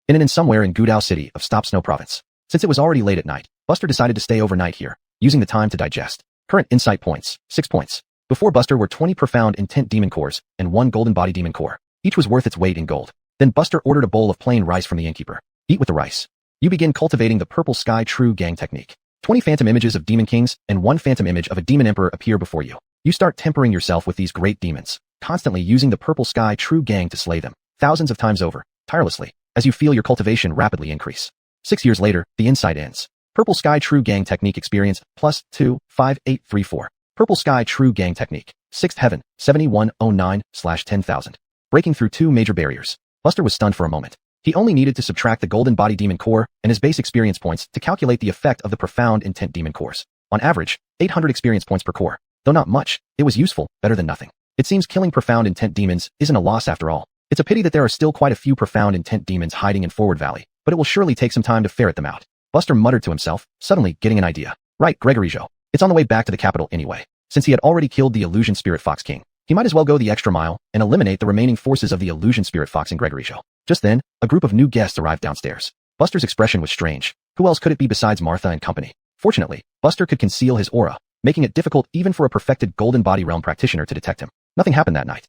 In an inn somewhere in Gudao City of Stop Snow Province. Since it was already late at night, Buster decided to stay overnight here, using the time to digest. Current insight points, 6 points. Before Buster were 20 profound intent demon cores and 1 golden body demon core. Each was worth its weight in gold. Then Buster ordered a bowl of plain rice from the innkeeper. Eat with the rice. You begin cultivating the purple sky true gang technique. 20 phantom images of demon kings and 1 phantom image of a demon emperor appear before you. You start tempering yourself with these great demons, constantly using the purple sky true gang to slay them, thousands of times over, tirelessly, as you feel your cultivation rapidly increase. 6 years later, the insight ends. Purple Sky True Gang Technique Experience, +2, 5834. Purple Sky True Gang Technique, 6th Heaven, 7109/10,000. Breaking through 2 major barriers. Buster was stunned for a moment. He only needed to subtract the Golden Body Demon Core and his base experience points to calculate the effect of the Profound Intent Demon Cores. On average, 800 experience points per core. Though not much, it was useful, better than nothing. It seems killing Profound Intent Demons isn't a loss after all. It's a pity that there are still quite a few Profound Intent Demons hiding in Forward Valley, but it will surely take some time to ferret them out. Buster muttered to himself, suddenly getting an idea. Right, Gregory Jo. It's on the way back to the capital anyway. Since he had already killed the illusion spirit Fox King, he might as well go the extra mile and eliminate the remaining forces of the illusion spirit Fox in Gregoryjo. Just then, a group of new guests arrived downstairs. Buster's expression was strange. Who else could it be besides Martha and company? Fortunately, Buster could conceal his aura, making it difficult even for a perfected Golden Body Realm practitioner to detect him. Nothing happened that night.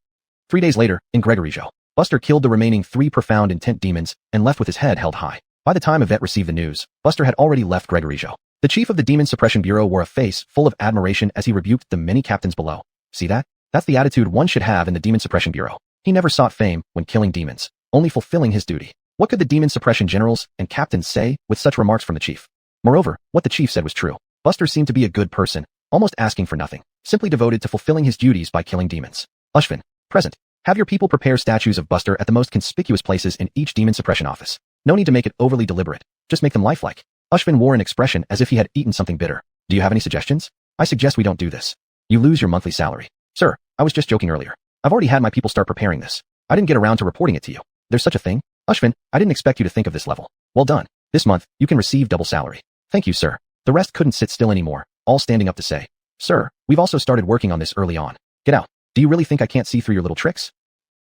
3 days later, in Gregoryjo, Buster killed the remaining 3 profound intent demons and left with his head held high. By the time Yvette received the news, Buster had already left Gregoryjo. The chief of the Demon Suppression Bureau wore a face full of admiration as he rebuked the many captains below. See that? That's the attitude one should have in the Demon Suppression Bureau. He never sought fame when killing demons, only fulfilling his duty. What could the Demon Suppression generals and captains say with such remarks from the chief? Moreover, what the chief said was true. Buster seemed to be a good person, almost asking for nothing, simply devoted to fulfilling his duties by killing demons. Ushvin, present. Have your people prepare statues of Buster at the most conspicuous places in each Demon Suppression office. No need to make it overly deliberate. Just make them lifelike. Ushvin wore an expression as if he had eaten something bitter. Do you have any suggestions? I suggest we don't do this. You lose your monthly salary. Sir, I was just joking earlier. I've already had my people start preparing this. I didn't get around to reporting it to you. There's such a thing? Ushvin, I didn't expect you to think of this level. Well done. This month, you can receive double salary. Thank you, sir. The rest couldn't sit still anymore, all standing up to say, Sir, we've also started working on this early on. Get out. Do you really think I can't see through your little tricks?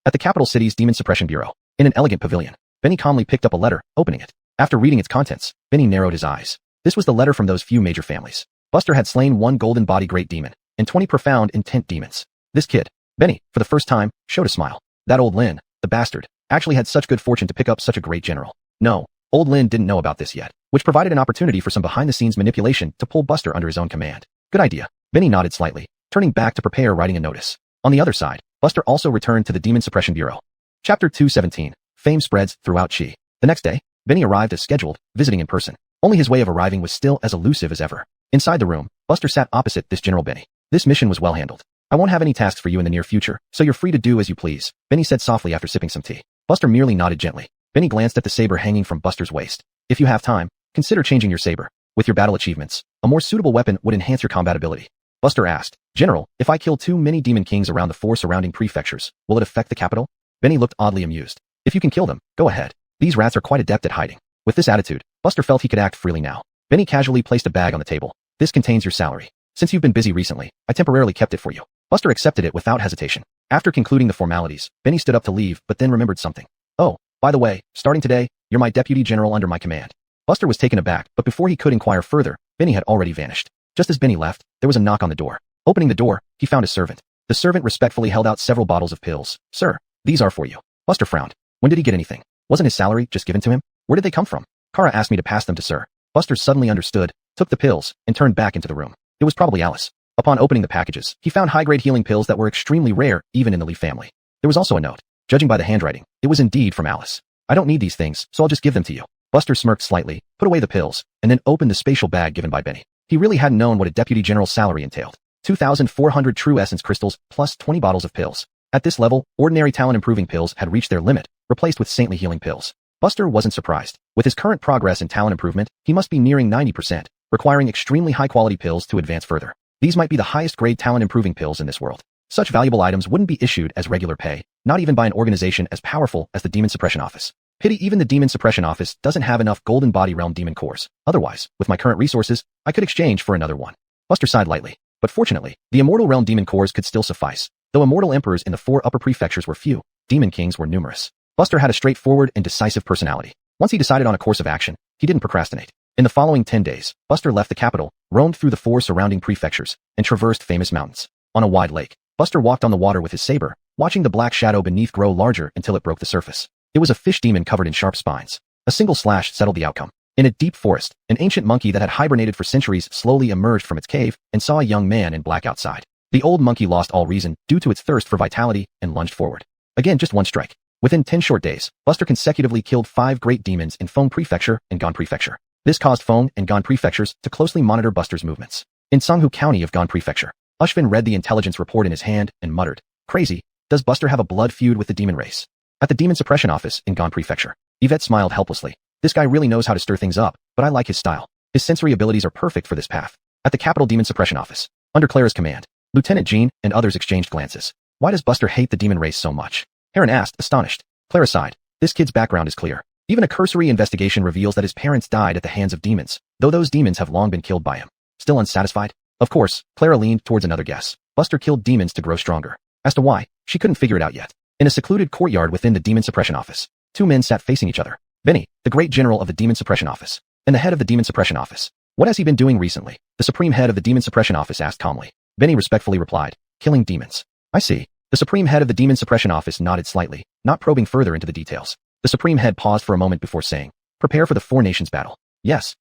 At the capital city's Demon Suppression Bureau, in an elegant pavilion, Benny calmly picked up a letter, opening it. After reading its contents, Benny narrowed his eyes. This was the letter from those few major families. Buster had slain 1 golden body great demon and 20 profound intent demons. This kid, Benny, for the first time, showed a smile. That old Lin, the bastard, actually had such good fortune to pick up such a great general. No, old Lin didn't know about this yet, which provided an opportunity for some behind-the-scenes manipulation to pull Buster under his own command. Good idea. Benny nodded slightly, turning back to prepare writing a notice. On the other side, Buster also returned to the Demon Suppression Bureau. Chapter 217. Fame spreads throughout Chi. The next day, Benny arrived as scheduled, visiting in person. Only his way of arriving was still as elusive as ever. Inside the room, Buster sat opposite this General Benny. This mission was well handled. I won't have any tasks for you in the near future, so you're free to do as you please, Benny said softly after sipping some tea. Buster merely nodded gently. Benny glanced at the saber hanging from Buster's waist. If you have time, consider changing your saber. With your battle achievements, a more suitable weapon would enhance your combat ability. Buster asked, General, if I kill too many demon kings around the 4 surrounding prefectures, will it affect the capital? Benny looked oddly amused. If you can kill them, go ahead. These rats are quite adept at hiding. With this attitude, Buster felt he could act freely now. Benny casually placed a bag on the table. This contains your salary. Since you've been busy recently, I temporarily kept it for you. Buster accepted it without hesitation. After concluding the formalities, Benny stood up to leave but then remembered something. Oh, by the way, starting today, you're my deputy general under my command. Buster was taken aback, but before he could inquire further, Benny had already vanished. Just as Benny left, there was a knock on the door. Opening the door, he found a servant. The servant respectfully held out several bottles of pills. Sir, these are for you. Buster frowned. When did he get anything? Wasn't his salary just given to him? Where did they come from? Kara asked me to pass them to Sir. Buster suddenly understood, took the pills, and turned back into the room. It was probably Alice. Upon opening the packages, he found high-grade healing pills that were extremely rare even in the Lee family. There was also a note. Judging by the handwriting, it was indeed from Alice. I don't need these things, so I'll just give them to you. Buster smirked slightly, put away the pills, and then opened the spatial bag given by Benny. He really hadn't known what a deputy general's salary entailed. 2,400 true essence crystals plus 20 bottles of pills. At this level, ordinary talent-improving pills had reached their limit, replaced with saintly healing pills. Buster wasn't surprised. With his current progress in talent improvement, he must be nearing 90%, requiring extremely high-quality pills to advance further. These might be the highest-grade talent-improving pills in this world. Such valuable items wouldn't be issued as regular pay, not even by an organization as powerful as the Demon Suppression Office. Pity even the Demon Suppression Office doesn't have enough Golden Body Realm demon cores. Otherwise, with my current resources, I could exchange for another one. Buster sighed lightly. But fortunately, the Immortal Realm demon cores could still suffice. Though Immortal Emperors in the 4 upper prefectures were few, Demon Kings were numerous. Buster had a straightforward and decisive personality. Once he decided on a course of action, he didn't procrastinate. In the following 10 days, Buster left the capital, roamed through the 4 surrounding prefectures, and traversed famous mountains. On a wide lake, Buster walked on the water with his saber, watching the black shadow beneath grow larger until it broke the surface. It was a fish demon covered in sharp spines. A single slash settled the outcome. In a deep forest, an ancient monkey that had hibernated for centuries slowly emerged from its cave and saw a young man in black outside. The old monkey lost all reason due to its thirst for vitality and lunged forward. Again, just one strike. Within 10 short days, Buster consecutively killed 5 great demons in Feng Prefecture and Gan Prefecture. This caused Feng and Gan Prefectures to closely monitor Buster's movements. In Sanghu County of Gan Prefecture, Ushvin read the intelligence report in his hand and muttered, Crazy, does Buster have a blood feud with the demon race? At the Demon Suppression Office in Gan Prefecture, Yvette smiled helplessly. This guy really knows how to stir things up, but I like his style. His sensory abilities are perfect for this path. At the Capital Demon Suppression Office, under Clara's command, Lieutenant Jean and others exchanged glances. Why does Buster hate the demon race so much? Heron asked, astonished. Clara sighed. This kid's background is clear. Even a cursory investigation reveals that his parents died at the hands of demons, though those demons have long been killed by him. Still unsatisfied? Of course, Clara leaned towards another guess. Buster killed demons to grow stronger. As to why, she couldn't figure it out yet. In a secluded courtyard within the Demon Suppression Office, two men sat facing each other. Benny, the great general of the Demon Suppression Office, and the head of the Demon Suppression Office. What has he been doing recently? The supreme head of the Demon Suppression Office asked calmly. Benny respectfully replied, killing demons. I see. The supreme head of the Demon Suppression Office nodded slightly, not probing further into the details. The supreme head paused for a moment before saying, prepare for the Four Nations battle. Yes.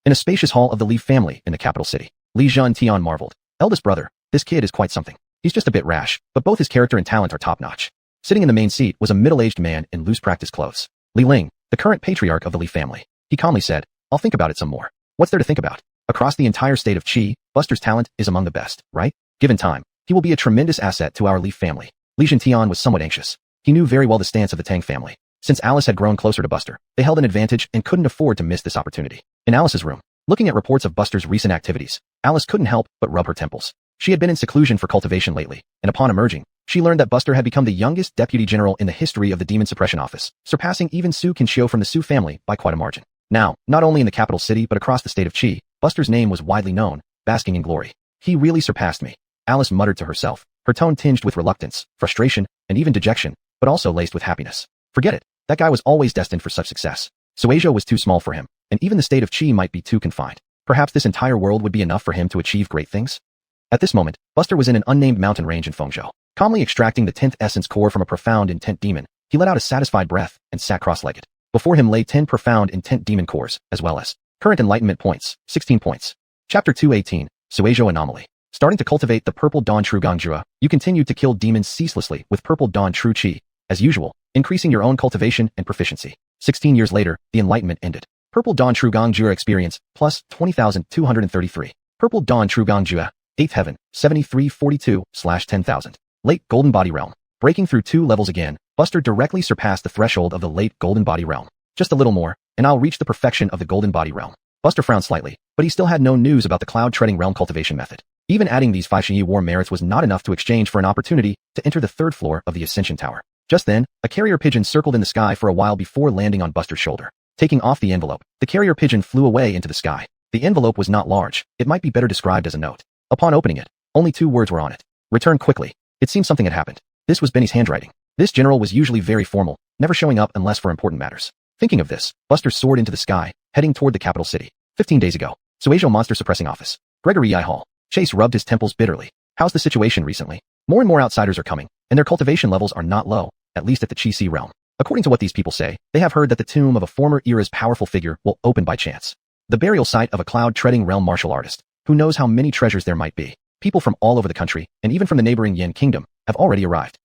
In a spacious hall of the Li family in the capital city, Li Zhentian marveled. Eldest brother, this kid is quite something. He's just a bit rash, but both his character and talent are top-notch. Sitting in the main seat was a middle-aged man in loose practice clothes. Li Ling, the current patriarch of the Li family. He calmly said, I'll think about it some more. What's there to think about? Across the entire state of Qi, Buster's talent is among the best, right? Given time, he will be a tremendous asset to our Li family. Li Zhentian was somewhat anxious. He knew very well the stance of the Tang family. Since Alice had grown closer to Buster, they held an advantage and couldn't afford to miss this opportunity. In Alice's room, looking at reports of Buster's recent activities, Alice couldn't help but rub her temples. She had been in seclusion for cultivation lately, and upon emerging, she learned that Buster had become the youngest deputy general in the history of the Demon Suppression Office, surpassing even Su Qinxiu from the Su family by quite a margin. Now, not only in the capital city but across the state of Qi, Buster's name was widely known, basking in glory. He really surpassed me. Alice muttered to herself, her tone tinged with reluctance, frustration, and even dejection, but also laced with happiness. Forget it. That guy was always destined for such success. Suizhou was too small for him, and even the state of Qi might be too confined. Perhaps this entire world would be enough for him to achieve great things? At this moment, Buster was in an unnamed mountain range in Fengzhou. Calmly extracting the 10th essence core from a profound intent demon, he let out a satisfied breath and sat cross-legged. Before him lay 10 profound intent demon cores, as well as current enlightenment points, 16 points. Chapter 218, Suizhou Anomaly. Starting to cultivate the Purple Dawn True Gongjua, you continued to kill demons ceaselessly with Purple Dawn True Qi, as usual, increasing your own cultivation and proficiency. 16 years later, the enlightenment ended. Purple Dawn True Gongjua experience, plus 20,233. Purple Dawn True Gongjua, 8th Heaven, 7342/10,000. Late Golden Body Realm. Breaking through 2 levels again, Buster directly surpassed the threshold of the late Golden Body Realm. Just a little more, and I'll reach the perfection of the Golden Body Realm. Buster frowned slightly, but he still had no news about the Cloud-Treading Realm cultivation method. Even adding these 5 Shinyi War merits was not enough to exchange for an opportunity to enter the 3rd floor of the Ascension Tower. Just then, a carrier pigeon circled in the sky for a while before landing on Buster's shoulder. Taking off the envelope, the carrier pigeon flew away into the sky. The envelope was not large. It might be better described as a note. Upon opening it, only 2 words were on it. Return quickly. It seemed something had happened. This was Benny's handwriting. This general was usually very formal, never showing up unless for important matters. Thinking of this, Buster soared into the sky, heading toward the capital city. 15 days ago, Suizhou Monster Suppressing Office. Gregory I Hall. Chase rubbed his temples bitterly. How's the situation recently? More and more outsiders are coming, and their cultivation levels are not low, at least at the Qi realm. According to what these people say, they have heard that the tomb of a former era's powerful figure will open by chance. The burial site of a cloud-treading realm martial artist. Who knows how many treasures there might be. People from all over the country, and even from the neighboring Yen kingdom, have already arrived.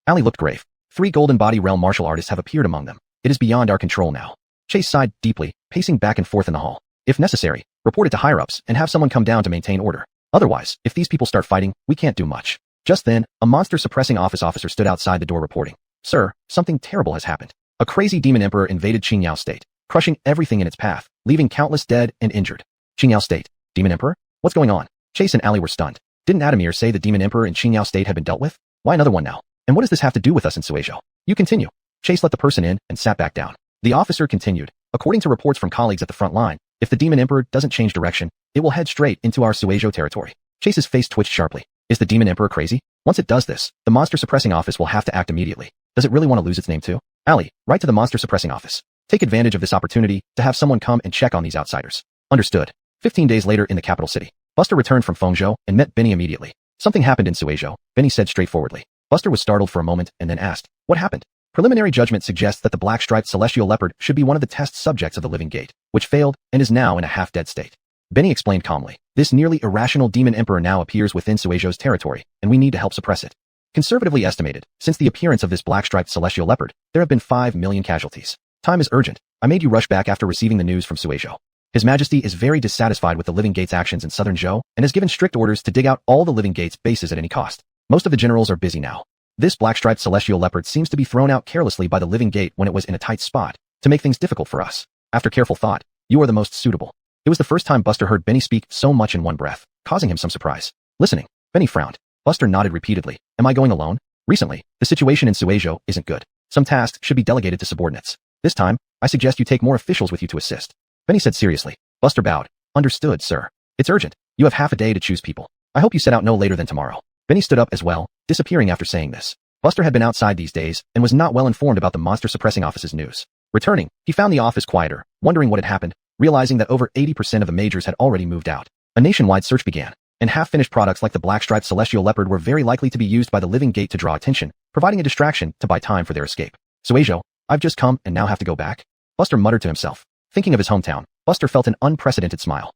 Ali looked grave. 3 Golden Body Realm martial artists have appeared among them. It is beyond our control now. Chase sighed deeply, pacing back and forth in the hall. If necessary, report it to higher-ups and have someone come down to maintain order. Otherwise, if these people start fighting, we can't do much. Just then, a Monster Suppressing Office officer stood outside the door reporting. Sir, something terrible has happened. A crazy demon emperor invaded Qingyao State, crushing everything in its path, leaving countless dead and injured. Qingyao State. Demon Emperor? What's going on? Chase and Ali were stunned. Didn't Adamir say the demon emperor in Qingyao State had been dealt with? Why another one now? And what does this have to do with us in Suizhou? You continue. Chase let the person in and sat back down. The officer continued. According to reports from colleagues at the front line, if the demon emperor doesn't change direction, it will head straight into our Suizhou territory. Chase's face twitched sharply. Is the demon emperor crazy? Once it does this, the Monster Suppressing Office will have to act immediately. Does it really want to lose its name too? Ali, write to the Monster Suppressing Office. Take advantage of this opportunity to have someone come and check on these outsiders. Understood. 15 days later in the capital city, Buster returned from Fengzhou and met Benny immediately. Something happened in Suizhou, Benny said straightforwardly. Buster was startled for a moment and then asked, what happened? Preliminary judgment suggests that the black-striped celestial leopard should be one of the test subjects of the Living Gate, which failed and is now in a half-dead state. Benny explained calmly. This nearly irrational demon emperor now appears within Suizhou's territory, and we need to help suppress it. Conservatively estimated, since the appearance of this black-striped celestial leopard, there have been 5 million casualties. Time is urgent. I made you rush back after receiving the news from Suizhou. His Majesty is very dissatisfied with the Living Gate's actions in southern Zhou and has given strict orders to dig out all the Living Gate's bases at any cost. Most of the generals are busy now. This black-striped celestial leopard seems to be thrown out carelessly by the Living Gate when it was in a tight spot, to make things difficult for us. After careful thought, you are the most suitable. It was the first time Buster heard Benny speak so much in one breath, causing him some surprise. Listening, Benny frowned. Buster nodded repeatedly. Am I going alone? Recently, the situation in Suizhou isn't good. Some tasks should be delegated to subordinates. This time, I suggest you take more officials with you to assist. Benny said seriously. Buster bowed. Understood, sir. It's urgent. You have half a day to choose people. I hope you set out no later than tomorrow. Benny stood up as well, disappearing after saying this. Buster had been outside these days and was not well informed about the monster suppressing office's news. Returning, he found the office quieter, wondering what had happened, realizing that over 80% of the majors had already moved out. A nationwide search began, and half-finished products like the black-striped celestial leopard were very likely to be used by the living gate to draw attention, providing a distraction to buy time for their escape. Suejo, I've just come and now have to go back? Buster muttered to himself. Thinking of his hometown, Buster felt an unprecedented smile.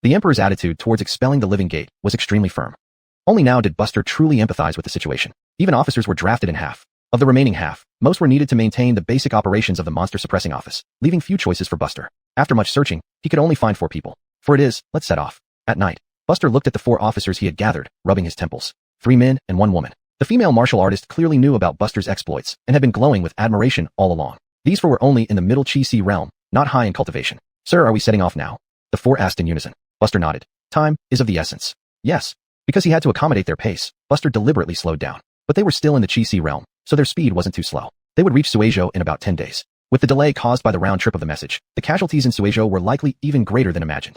The Emperor's attitude towards expelling the living gate was extremely firm. Only now did Buster truly empathize with the situation. Even officers were drafted in half. Of the remaining half, most were needed to maintain the basic operations of the monster suppressing office, leaving few choices for Buster. After much searching, he could only find 4 people. For it is, let's set off. At night, Buster looked at the 4 officers he had gathered, rubbing his temples. 3 men and 1 woman. The female martial artist clearly knew about Buster's exploits and had been glowing with admiration all along. These 4 were only in the middle Chi-Si realm, not high in cultivation. Sir, are we setting off now? The 4 asked in unison. Buster nodded. Time is of the essence. Yes. Because he had to accommodate their pace, Buster deliberately slowed down. But they were still in the Chi-Si realm, so their speed wasn't too slow. They would reach Suejo in about 10 days. With the delay caused by the round trip of the message, the casualties in Suejo were likely even greater than imagined.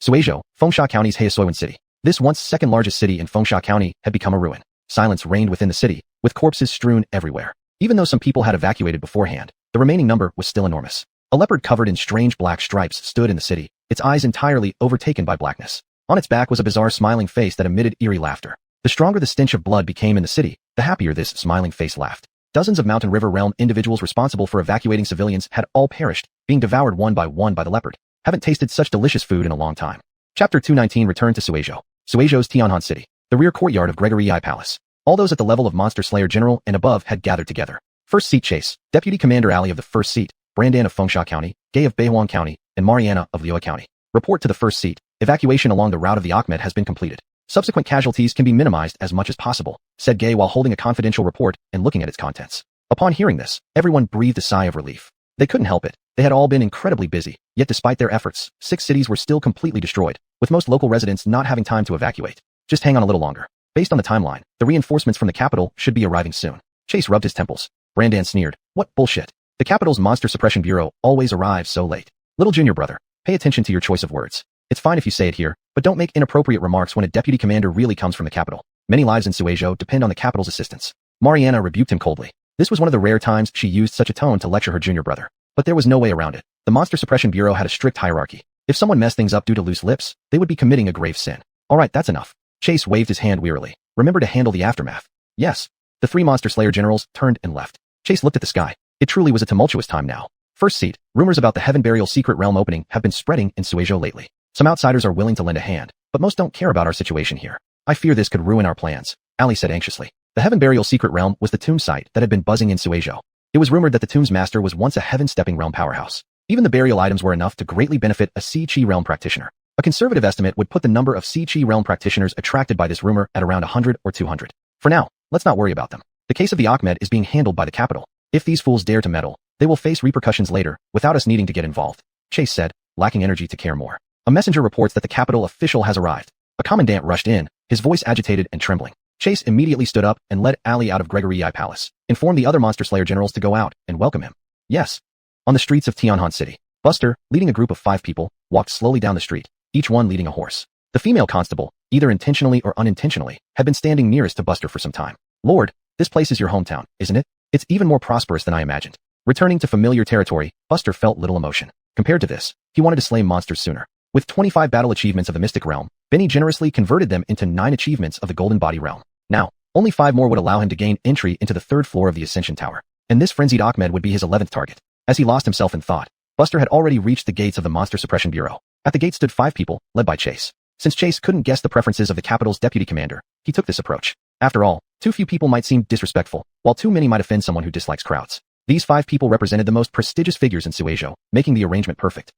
Suejo, Fengsha County's Heasoiwan city. This once second largest city in Fengsha County had become a ruin. Silence reigned within the city, with corpses strewn everywhere. Even though some people had evacuated beforehand, the remaining number was still enormous. A leopard covered in strange black stripes stood in the city, its eyes entirely overtaken by blackness. On its back was a bizarre smiling face that emitted eerie laughter. The stronger the stench of blood became in the city, the happier this smiling face laughed. Dozens of Mountain River Realm individuals responsible for evacuating civilians had all perished, being devoured one by the leopard. Haven't tasted such delicious food in a long time. Chapter 219 Return to Suejo. Suejo's Tianhan City. The rear courtyard of Gregory I Palace. All those at the level of Monster Slayer General and above had gathered together. First Seat Chase, Deputy Commander Ali of the First Seat, Brandan of Fengsha County, Gay of Beihuang County, and Mariana of Liuwa County. Report to the First Seat. Evacuation along the route of the Ahmed has been completed. Subsequent casualties can be minimized as much as possible, said Gay while holding a confidential report and looking at its contents. Upon hearing this, everyone breathed a sigh of relief. They couldn't help it. They had all been incredibly busy, yet despite their efforts, 6 cities were still completely destroyed, with most local residents not having time to evacuate. Just hang on a little longer. Based on the timeline, the reinforcements from the capital should be arriving soon. Chase rubbed his temples. Brandan sneered. What bullshit. The capital's Monster Suppression Bureau always arrives so late. Little junior brother, pay attention to your choice of words. It's fine if you say it here, but don't make inappropriate remarks when a deputy commander really comes from the capital. Many lives in Suejo depend on the capital's assistance. Mariana rebuked him coldly. This was one of the rare times she used such a tone to lecture her junior brother. But there was no way around it. The Monster Suppression Bureau had a strict hierarchy. If someone messed things up due to loose lips, they would be committing a grave sin. Alright, that's enough. Chase waved his hand wearily. Remember to handle the aftermath. Yes. The 3 Monster Slayer generals turned and left. Chase looked at the sky. It truly was a tumultuous time now. First Seat, rumors about the Heaven Burial secret realm opening have been spreading in Suejo lately. Some outsiders are willing to lend a hand, but most don't care about our situation here. I fear this could ruin our plans, Ali said anxiously. The Heaven Burial secret realm was the tomb site that had been buzzing in Suejo. It was rumored that the tomb's master was once a heaven-stepping realm powerhouse. Even the burial items were enough to greatly benefit a Si-Chi realm practitioner. A conservative estimate would put the number of Si-Chi realm practitioners attracted by this rumor at around 100 or 200. For now, let's not worry about them. The case of the Ahmed is being handled by the capital. If these fools dare to meddle, they will face repercussions later, without us needing to get involved, Chase said, lacking energy to care more. A messenger reports that the capital official has arrived. A commandant rushed in, his voice agitated and trembling. Chase immediately stood up and led Ali out of Gregory I Palace, informed the other Monster Slayer generals to go out and welcome him. Yes. On the streets of Tianhan City, Buster, leading a group of 5 people, walked slowly down the street, each one leading a horse. The female constable, either intentionally or unintentionally, had been standing nearest to Buster for some time. Lord, this place is your hometown, isn't it? It's even more prosperous than I imagined. Returning to familiar territory, Buster felt little emotion. Compared to this, he wanted to slay monsters sooner. With 25 battle achievements of the Mystic Realm, Benny generously converted them into 9 achievements of the Golden Body Realm. Now, only 5 more would allow him to gain entry into the 3rd floor of the Ascension Tower. And this frenzied Ahmed would be his 11th target. As he lost himself in thought, Buster had already reached the gates of the Monster Suppression Bureau. At the gate stood 5 people, led by Chase. Since Chase couldn't guess the preferences of the capital's deputy commander, he took this approach. After all, too few people might seem disrespectful, while too many might offend someone who dislikes crowds. These 5 people represented the most prestigious figures in Suejo, making the arrangement perfect.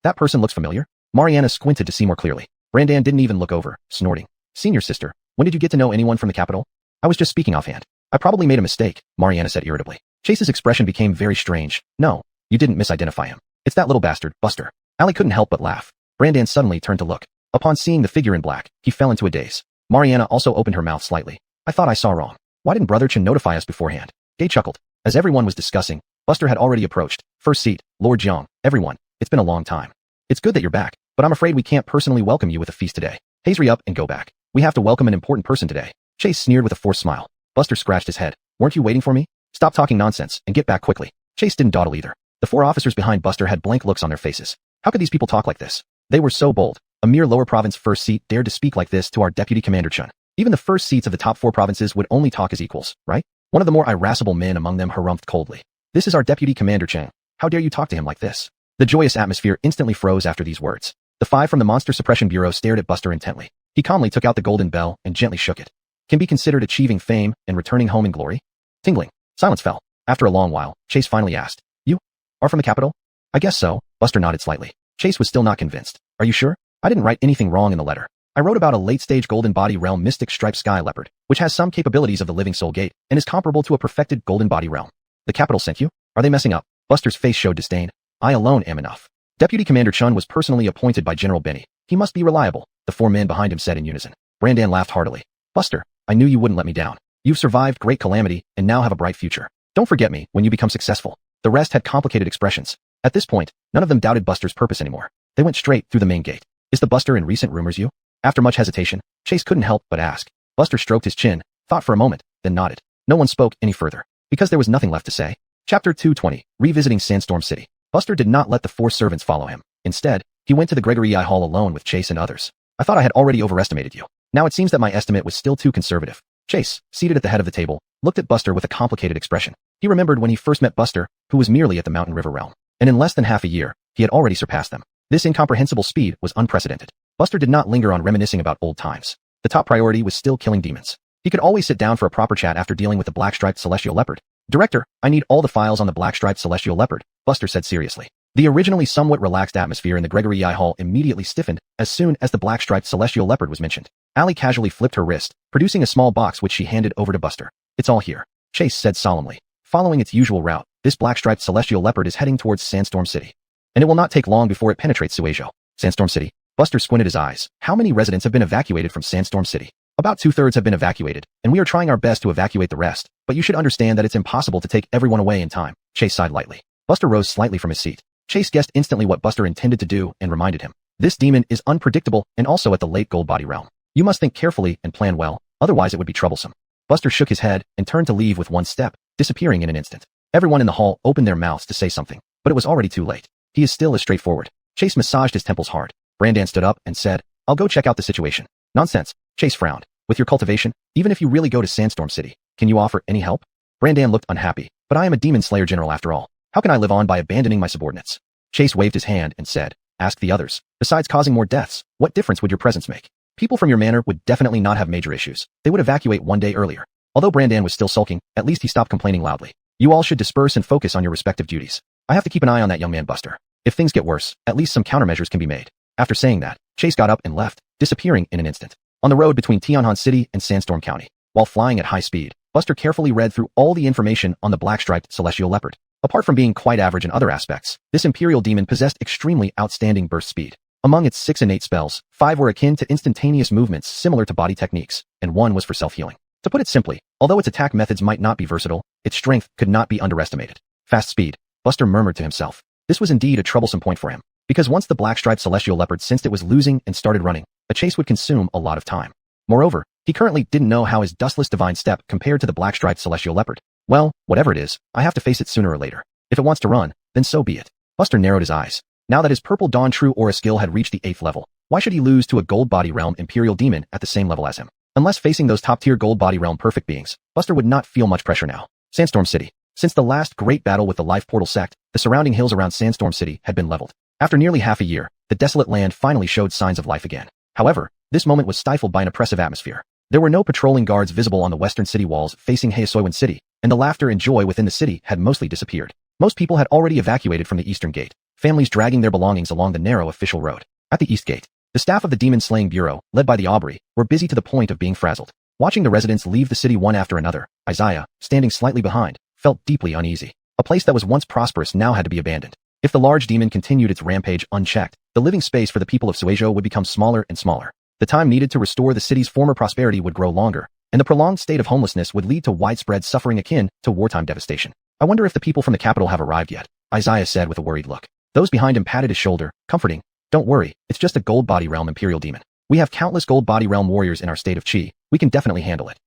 That person looks familiar? Mariana squinted to see more clearly. Brandan didn't even look over, snorting. Senior sister, when did you get to know anyone from the capital? I was just speaking offhand. I probably made a mistake, Mariana said irritably. Chase's expression became very strange. No, you didn't misidentify him. It's that little bastard, Buster. Ali couldn't help but laugh. Brandan suddenly turned to look. Upon seeing the figure in black, he fell into a daze. Mariana also opened her mouth slightly. I thought I saw wrong. Why didn't Brother Chen notify us beforehand? Gay chuckled. As everyone was discussing, Buster had already approached. First Seat, Lord Jiang, everyone, it's been a long time. It's good that you're back, but I'm afraid we can't personally welcome you with a feast today. Hurry up and go back. We have to welcome an important person today. Chase sneered with a forced smile. Buster scratched his head. Weren't you waiting for me? Stop talking nonsense and get back quickly. Chase didn't dawdle either. The 4 officers behind Buster had blank looks on their faces. How could these people talk like this? They were so bold. A mere lower province first seat dared to speak like this to our deputy commander Chun. Even the first seats of the top 4 provinces would only talk as equals, right? One of the more irascible men among them harumphed coldly. This is our deputy commander Chang. How dare you talk to him like this? The joyous atmosphere instantly froze after these words. The 5 from the Monster Suppression Bureau stared at Buster intently. He calmly took out the golden bell and gently shook it. Can be considered achieving fame and returning home in glory? Tingling. Silence fell. After a long while, Chase finally asked, You are from the capital? I guess so. Buster nodded slightly. Chase was still not convinced. Are you sure? I didn't write anything wrong in the letter. I wrote about a late-stage golden body realm mystic striped sky leopard, which has some capabilities of the living soul gate and is comparable to a perfected golden body realm. The capital sent you? Are they messing up? Buster's face showed disdain. I alone am enough. Deputy Commander Chun was personally appointed by General Benny. He must be reliable, the 4 men behind him said in unison. Brandan laughed heartily. Buster, I knew you wouldn't let me down. You've survived great calamity and now have a bright future. Don't forget me when you become successful. The rest had complicated expressions. At this point, none of them doubted Buster's purpose anymore. They went straight through the main gate. Is the Buster in recent rumors you? After much hesitation, Chase couldn't help but ask. Buster stroked his chin, thought for a moment, then nodded. No one spoke any further, because there was nothing left to say. Chapter 220, Revisiting Sandstorm City. Buster did not let the 4 servants follow him. Instead, he went to the Gregory I Hall alone with Chase and others. I thought I had already overestimated you. Now it seems that my estimate was still too conservative. Chase, seated at the head of the table, looked at Buster with a complicated expression. He remembered when he first met Buster, who was merely at the Mountain River realm, and in less than half a year, he had already surpassed them. This incomprehensible speed was unprecedented. Buster did not linger on reminiscing about old times. The top priority was still killing demons. He could always sit down for a proper chat after dealing with the black-striped celestial leopard. Director, I need all the files on the black-striped celestial leopard, Buster said seriously. The originally somewhat relaxed atmosphere in the Gregory I Hall immediately stiffened as soon as the black-striped celestial leopard was mentioned. Allie casually flipped her wrist, producing a small box which she handed over to Buster. It's all here, Chase said solemnly. Following its usual route, this black-striped celestial leopard is heading towards Sandstorm City. And it will not take long before it penetrates Suizhou. Sandstorm City. Buster squinted his eyes. How many residents have been evacuated from Sandstorm City? About 2/3 have been evacuated, and we are trying our best to evacuate the rest, but you should understand that it's impossible to take everyone away in time. Chase sighed lightly. Buster rose slightly from his seat. Chase guessed instantly what Buster intended to do and reminded him. This demon is unpredictable and also at the late gold body realm. You must think carefully and plan well, otherwise it would be troublesome. Buster shook his head and turned to leave with one step, disappearing in an instant. Everyone in the hall opened their mouths to say something, but it was already too late. He is still as straightforward. Chase massaged his temples hard. Brandan stood up and said, I'll go check out the situation. Nonsense. Chase frowned. With your cultivation, even if you really go to Sandstorm City, can you offer any help? Brandan looked unhappy. But I am a demon slayer general after all. How can I live on by abandoning my subordinates? Chase waved his hand and said, Ask the others. Besides causing more deaths, what difference would your presence make? People from your manor would definitely not have major issues. They would evacuate one day earlier. Although Brandan was still sulking, at least he stopped complaining loudly. You all should disperse and focus on your respective duties. I have to keep an eye on that young man Buster. If things get worse, at least some countermeasures can be made. After saying that, Chase got up and left, disappearing in an instant. On the road between Tianhan City and Sandstorm County, while flying at high speed, Buster carefully read through all the information on the black-striped celestial leopard. Apart from being quite average in other aspects, this imperial demon possessed extremely outstanding burst speed. Among its 6 innate spells, 5 were akin to instantaneous movements similar to body techniques, and 1 was for self-healing. To put it simply, although its attack methods might not be versatile, its strength could not be underestimated. Fast speed, Buster murmured to himself. This was indeed a troublesome point for him, because once the black-striped celestial leopard sensed it was losing and started running, a chase would consume a lot of time. Moreover, he currently didn't know how his dustless divine step compared to the black-striped celestial leopard. Well, whatever it is, I have to face it sooner or later. If it wants to run, then so be it. Buster narrowed his eyes. Now that his purple dawn true aura skill had reached the 8th level, why should he lose to a gold body realm imperial demon at the same level as him? Unless facing those top-tier gold body realm perfect beings, Buster would not feel much pressure now. Sandstorm City. Since the last great battle with the Life Portal sect, the surrounding hills around Sandstorm City had been leveled. After nearly half a year, the desolate land finally showed signs of life again. However, this moment was stifled by an oppressive atmosphere. There were no patrolling guards visible on the western city walls facing Heasoiwan City, and the laughter and joy within the city had mostly disappeared. Most people had already evacuated from the eastern gate, families dragging their belongings along the narrow official road. At the east gate, the staff of the Demon Slaying Bureau, led by the Aubrey, were busy to the point of being frazzled. Watching the residents leave the city one after another, Isaiah, standing slightly behind, felt deeply uneasy. A place that was once prosperous now had to be abandoned. If the large demon continued its rampage unchecked, the living space for the people of Suizhou would become smaller and smaller. The time needed to restore the city's former prosperity would grow longer, and the prolonged state of homelessness would lead to widespread suffering akin to wartime devastation. I wonder if the people from the capital have arrived yet, Isaiah said with a worried look. Those behind him patted his shoulder, comforting. Don't worry, it's just a gold body realm imperial demon. We have countless gold body realm warriors in our state of chi. We can definitely handle it.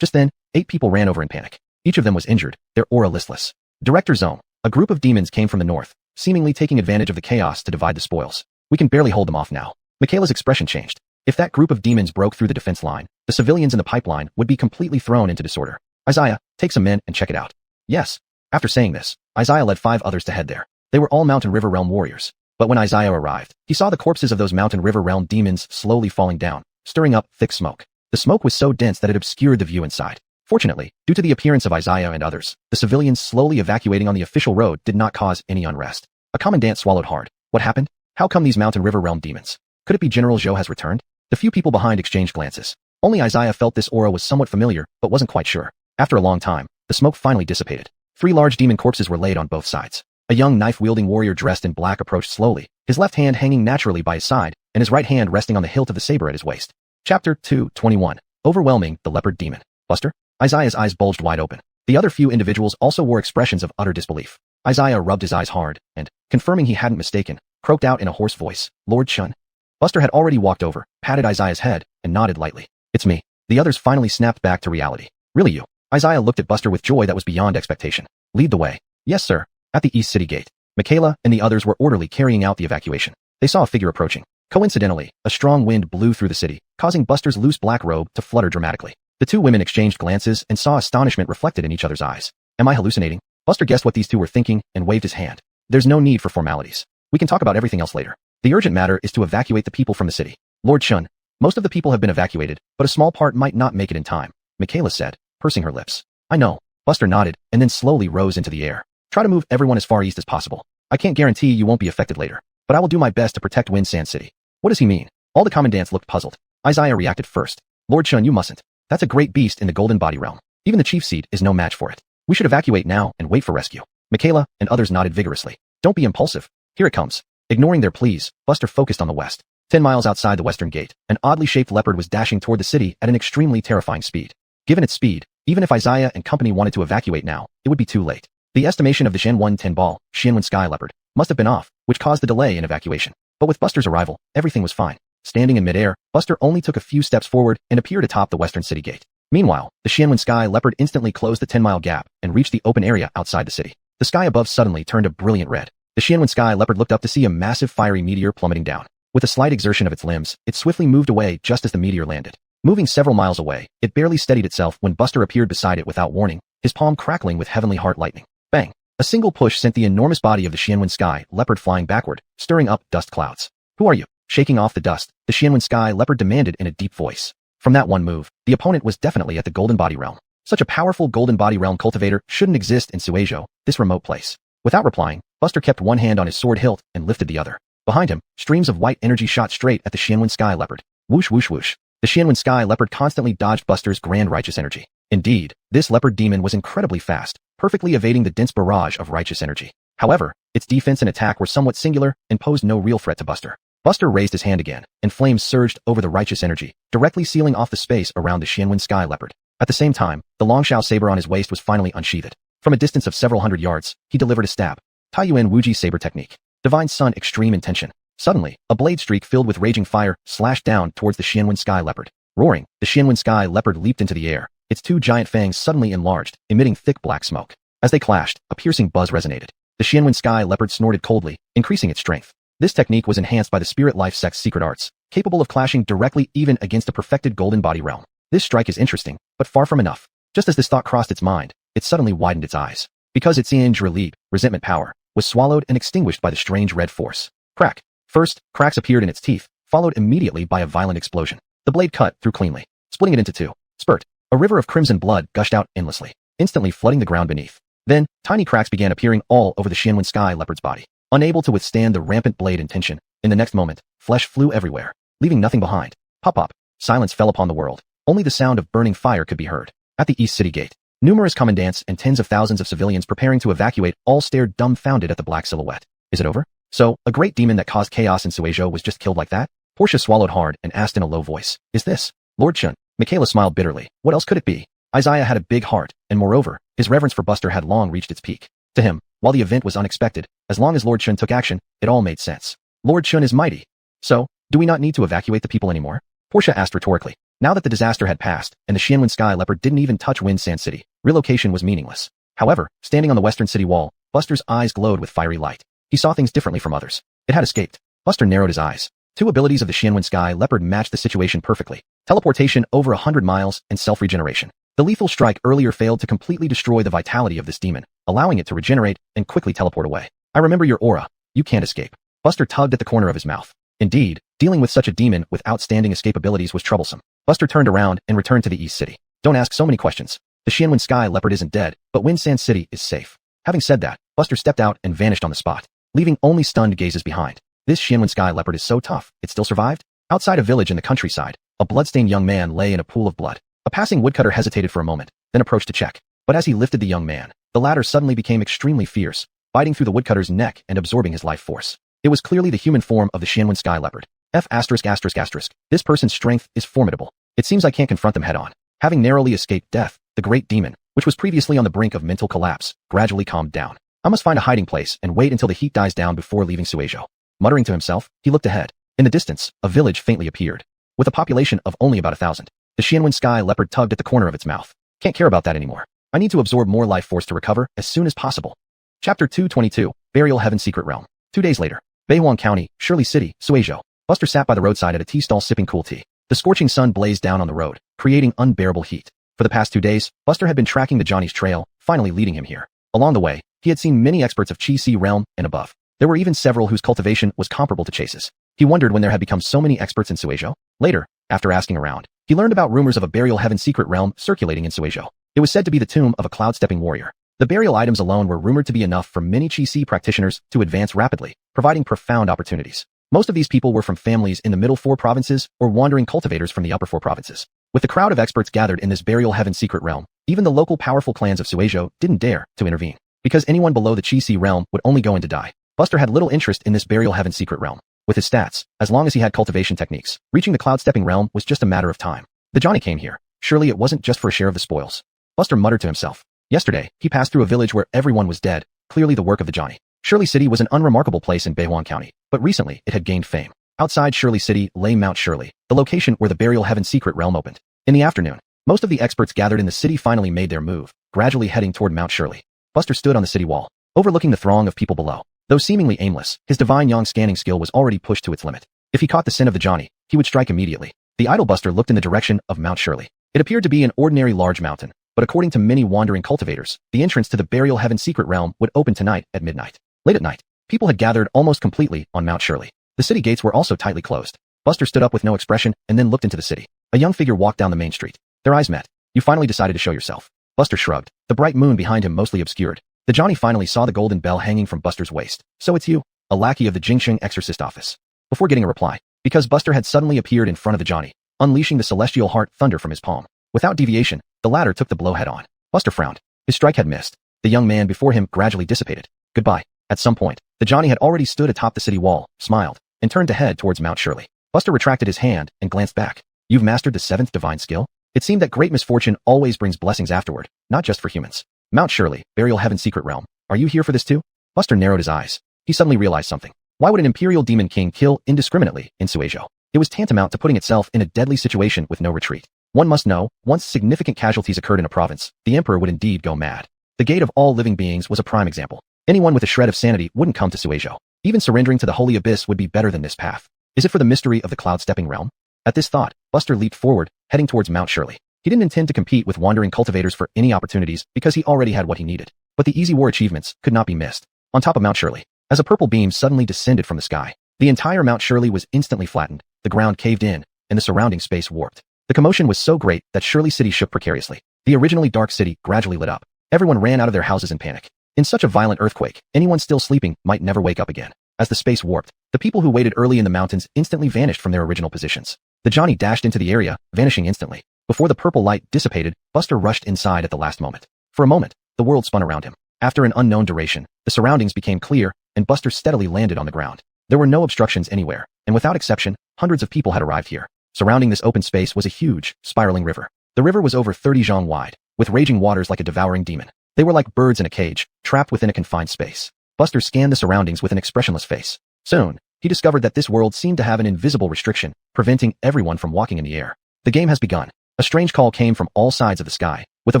Just then, 8 people ran over in panic. Each of them was injured, their aura listless. Director Zone. A group of demons came from the north, seemingly taking advantage of the chaos to divide the spoils. We can barely hold them off now. Michaela's expression changed. If that group of demons broke through the defense line, the civilians in the pipeline would be completely thrown into disorder. Isaiah, take some men and check it out. Yes. After saying this, Isaiah led 5 others to head there. They were all Mountain River Realm warriors. But when Isaiah arrived, he saw the corpses of those Mountain River Realm demons slowly falling down, stirring up thick smoke. The smoke was so dense that it obscured the view inside. Fortunately, due to the appearance of Isaiah and others, the civilians slowly evacuating on the official road did not cause any unrest. A commandant swallowed hard. What happened? How come these Mountain River Realm demons? Could it be General Zhou has returned? The few people behind exchanged glances. Only Isaiah felt this aura was somewhat familiar, but wasn't quite sure. After a long time, the smoke finally dissipated. 3 large demon corpses were laid on both sides. A young knife-wielding warrior dressed in black approached slowly, his left hand hanging naturally by his side, and his right hand resting on the hilt of the saber at his waist. Chapter 2:21. Overwhelming the Leopard Demon. Buster? Isaiah's eyes bulged wide open. The other few individuals also wore expressions of utter disbelief. Isaiah rubbed his eyes hard, and, confirming he hadn't mistaken, croaked out in a hoarse voice, Lord Chun. Buster had already walked over, patted Isaiah's head, and nodded lightly. It's me. The others finally snapped back to reality. Really you? Isaiah looked at Buster with joy that was beyond expectation. Lead the way. Yes, sir. At the East City Gate. Michaela and the others were orderly carrying out the evacuation. They saw a figure approaching. Coincidentally, a strong wind blew through the city, causing Buster's loose black robe to flutter dramatically. The 2 women exchanged glances and saw astonishment reflected in each other's eyes. Am I hallucinating? Buster guessed what these 2 were thinking and waved his hand. There's no need for formalities. We can talk about everything else later. The urgent matter is to evacuate the people from the city. Lord Chun, most of the people have been evacuated, but a small part might not make it in time, Michaela said, pursing her lips. I know. Buster nodded and then slowly rose into the air. Try to move everyone as far east as possible. I can't guarantee you won't be affected later, but I will do my best to protect Wind Sand City. What does he mean? All the commandants looked puzzled. Isaiah reacted first. Lord Chun, you mustn't. That's a great beast in the Golden Body Realm. Even the chief seat is no match for it. We should evacuate now and wait for rescue. Michaela and others nodded vigorously. Don't be impulsive. Here it comes. Ignoring their pleas, Buster focused on the west. 10 miles outside the western gate, an oddly shaped leopard was dashing toward the city at an extremely terrifying speed. Given its speed, even if Isaiah and company wanted to evacuate now, it would be too late. The estimation of the Shenwen 10 ball, Shenwen Sky Leopard, must have been off, which caused the delay in evacuation. But with Buster's arrival, everything was fine. Standing in midair, Buster only took a few steps forward and appeared atop the western city gate. Meanwhile, the Shenwen Sky Leopard instantly closed the 10-mile gap and reached the open area outside the city. The sky above suddenly turned a brilliant red. The Shenwen Sky Leopard looked up to see a massive fiery meteor plummeting down. With a slight exertion of its limbs, it swiftly moved away just as the meteor landed. Moving several miles away, it barely steadied itself when Buster appeared beside it without warning, his palm crackling with heavenly heart lightning. Bang! A single push sent the enormous body of the Shenwen Sky Leopard flying backward, stirring up dust clouds. Who are you? Shaking off the dust, the Shenwen Sky Leopard demanded in a deep voice. From that one move, the opponent was definitely at the Golden Body Realm. Such a powerful Golden Body Realm cultivator shouldn't exist in Suizhou, this remote place. Without replying, Buster kept one hand on his sword hilt and lifted the other. Behind him, streams of white energy shot straight at the Shenwen Sky Leopard. Whoosh whoosh whoosh. The Shenwen Sky Leopard constantly dodged Buster's grand righteous energy. Indeed, this leopard demon was incredibly fast, perfectly evading the dense barrage of righteous energy. However, its defense and attack were somewhat singular and posed no real threat to Buster. Buster raised his hand again, and flames surged over the righteous energy, directly sealing off the space around the Shenwen Sky Leopard. At the same time, the Longshao saber on his waist was finally unsheathed. From a distance of several hundred yards, he delivered a stab. Taiyuan Wuji saber technique. Divine Sun extreme intention. Suddenly, a blade streak filled with raging fire slashed down towards the Shenwen Sky Leopard. Roaring, the Shenwen Sky Leopard leaped into the air, its 2 giant fangs suddenly enlarged, emitting thick black smoke. As they clashed, a piercing buzz resonated. The Shenwen Sky Leopard snorted coldly, increasing its strength. This technique was enhanced by the Spirit Life Sect's secret arts, capable of clashing directly even against a perfected Golden Body Realm. This strike is interesting, but far from enough. Just as this thought crossed its mind, it suddenly widened its eyes. Because its Yin Relieb, resentment power, was swallowed and extinguished by the strange red force. Crack. First, cracks appeared in its teeth, followed immediately by a violent explosion. The blade cut through cleanly, splitting it into 2. Spurt. A river of crimson blood gushed out endlessly, instantly flooding the ground beneath. Then, tiny cracks began appearing all over the Shenwen Sky Leopard's body. Unable to withstand the rampant blade intention, in the next moment, flesh flew everywhere, leaving nothing behind. Pop-pop. Silence fell upon the world. Only the sound of burning fire could be heard. At the East City Gate, numerous commandants and tens of thousands of civilians preparing to evacuate all stared dumbfounded at the black silhouette. Is it over? So, a great demon that caused chaos in Suizhou was just killed like that? Portia swallowed hard and asked in a low voice. Is this Lord Chun? Michaela smiled bitterly. What else could it be? Isaiah had a big heart, and moreover, his reverence for Buster had long reached its peak. To him, while the event was unexpected, as long as Lord Chun took action, it all made sense. Lord Chun is mighty. So, Do we not need to evacuate the people anymore? Portia asked rhetorically. Now that the disaster had passed, and the Xianwen Sky Leopard didn't even touch Wind Sand City, relocation was meaningless. However, standing on the western city wall, Buster's eyes glowed with fiery light. He saw things differently from others. It had escaped. Buster narrowed his eyes. Two abilities of the Xianwen Sky Leopard matched the situation perfectly. Teleportation over 100 miles and self-regeneration. The lethal strike earlier failed to completely destroy the vitality of this demon, allowing it to regenerate and quickly teleport away. I remember your aura. You can't escape. Buster tugged at the corner of his mouth. Indeed, dealing with such a demon with outstanding escape abilities was troublesome. Buster turned around and returned to the East City. Don't ask so many questions. The Xianwen Sky Leopard isn't dead, but Wind Sand City is safe. Having said that, Buster stepped out and vanished on the spot, leaving only stunned gazes behind. This Xianwen Sky Leopard is so tough, it still survived? Outside a village in the countryside, a bloodstained young man lay in a pool of blood. A passing woodcutter hesitated for a moment, then approached to check. But as he lifted the young man, the latter suddenly became extremely fierce, biting through the woodcutter's neck and absorbing his life force. It was clearly the human form of the Xianwen Sky Leopard. This person's strength is formidable. It seems I can't confront them head-on. Having narrowly escaped death, the great demon, which was previously on the brink of mental collapse, gradually calmed down. I must find a hiding place and wait until the heat dies down before leaving Suizhou. Muttering to himself, he looked ahead. In the distance, a village faintly appeared. With a population of only about 1,000, the Xianwen Sky Leopard tugged at the corner of its mouth. Can't care about that anymore. I need to absorb more life force to recover as soon as possible. Chapter 222, Burial Heaven Secret Realm. 2 days later, Beihuang County, Shirley City, Suizhou. Buster sat by the roadside at a tea stall sipping cool tea. The scorching sun blazed down on the road, creating unbearable heat. For the past 2 days, Buster had been tracking the Johnny's trail, finally leading him here. Along the way, he had seen many experts of Qi Si realm and above. There were even several whose cultivation was comparable to Chase's. He wondered when there had become so many experts in Suizhou. Later, after asking around, he learned about rumors of a burial heaven secret realm circulating in Suizhou. It was said to be the tomb of a cloud-stepping warrior. The burial items alone were rumored to be enough for many Qi Si practitioners to advance rapidly, providing profound opportunities. Most of these people were from families in the middle 4 provinces or wandering cultivators from the upper 4 provinces. With the crowd of experts gathered in this burial heaven secret realm, even the local powerful clans of Suizhou didn't dare to intervene, because anyone below the Qi Si realm would only go in to die. Buster had little interest in this burial heaven secret realm. With his stats, as long as he had cultivation techniques, reaching the cloud-stepping realm was just a matter of time. The Johnny came here. Surely it wasn't just for a share of the spoils. Buster muttered to himself. Yesterday, he passed through a village where everyone was dead, clearly the work of the Johnny. Shirley City was an unremarkable place in Beihuang County, but recently it had gained fame. Outside Shirley City lay Mount Shirley, the location where the burial heaven secret realm opened. In the afternoon, most of the experts gathered in the city finally made their move, gradually heading toward Mount Shirley. Buster stood on the city wall, overlooking the throng of people below. Though seemingly aimless, his divine yang scanning skill was already pushed to its limit. If he caught the scent of the Johnny, he would strike immediately. The idle Buster looked in the direction of Mount Shirley. It appeared to be an ordinary large mountain, but according to many wandering cultivators, the entrance to the burial heaven secret realm would open tonight at midnight. Late at night, people had gathered almost completely on Mount Shirley. The city gates were also tightly closed. Buster stood up with no expression and then looked into the city. A young figure walked down the main street. Their eyes met. You finally decided to show yourself. Buster shrugged. The bright moon behind him mostly obscured. The Johnny finally saw the golden bell hanging from Buster's waist. So it's you, a lackey of the Jingsheng exorcist office. Before getting a reply, because Buster had suddenly appeared in front of the Johnny, unleashing the celestial heart thunder from his palm. Without deviation, the latter took the blow head on. Buster frowned. His strike had missed. The young man before him gradually dissipated. Goodbye. At some point, the Johnny had already stood atop the city wall, smiled, and turned to head towards Mount Shirley. Buster retracted his hand and glanced back. You've mastered the 7th divine skill? It seemed that great misfortune always brings blessings afterward, not just for humans. Mount Shirley, burial heaven secret realm. Are you here for this too? Buster narrowed his eyes. He suddenly realized something. Why would an imperial demon king kill indiscriminately in Suizhou? It was tantamount to putting itself in a deadly situation with no retreat. One must know, once significant casualties occurred in a province, the emperor would indeed go mad. The gate of all living beings was a prime example. Anyone with a shred of sanity wouldn't come to Suizhou. Even surrendering to the holy abyss would be better than this path. Is it for the mystery of the cloud-stepping realm? At this thought, Buster leaped forward, heading towards Mount Shirley. He didn't intend to compete with wandering cultivators for any opportunities because he already had what he needed. But the easy war achievements could not be missed. On top of Mount Shirley, as a purple beam suddenly descended from the sky, the entire Mount Shirley was instantly flattened, the ground caved in, and the surrounding space warped. The commotion was so great that Shirley City shook precariously. The originally dark city gradually lit up. Everyone ran out of their houses in panic. In such a violent earthquake, anyone still sleeping might never wake up again. As the space warped, the people who waited early in the mountains instantly vanished from their original positions. The Johnny dashed into the area, vanishing instantly. Before the purple light dissipated, Buster rushed inside at the last moment. For a moment, the world spun around him. After an unknown duration, the surroundings became clear, and Buster steadily landed on the ground. There were no obstructions anywhere, and without exception, hundreds of people had arrived here. Surrounding this open space was a huge, spiraling river. The river was over 30 zhang wide, with raging waters like a devouring demon. They were like birds in a cage, trapped within a confined space. Buster scanned the surroundings with an expressionless face. Soon, he discovered that this world seemed to have an invisible restriction, preventing everyone from walking in the air. The game has begun. A strange call came from all sides of the sky, with a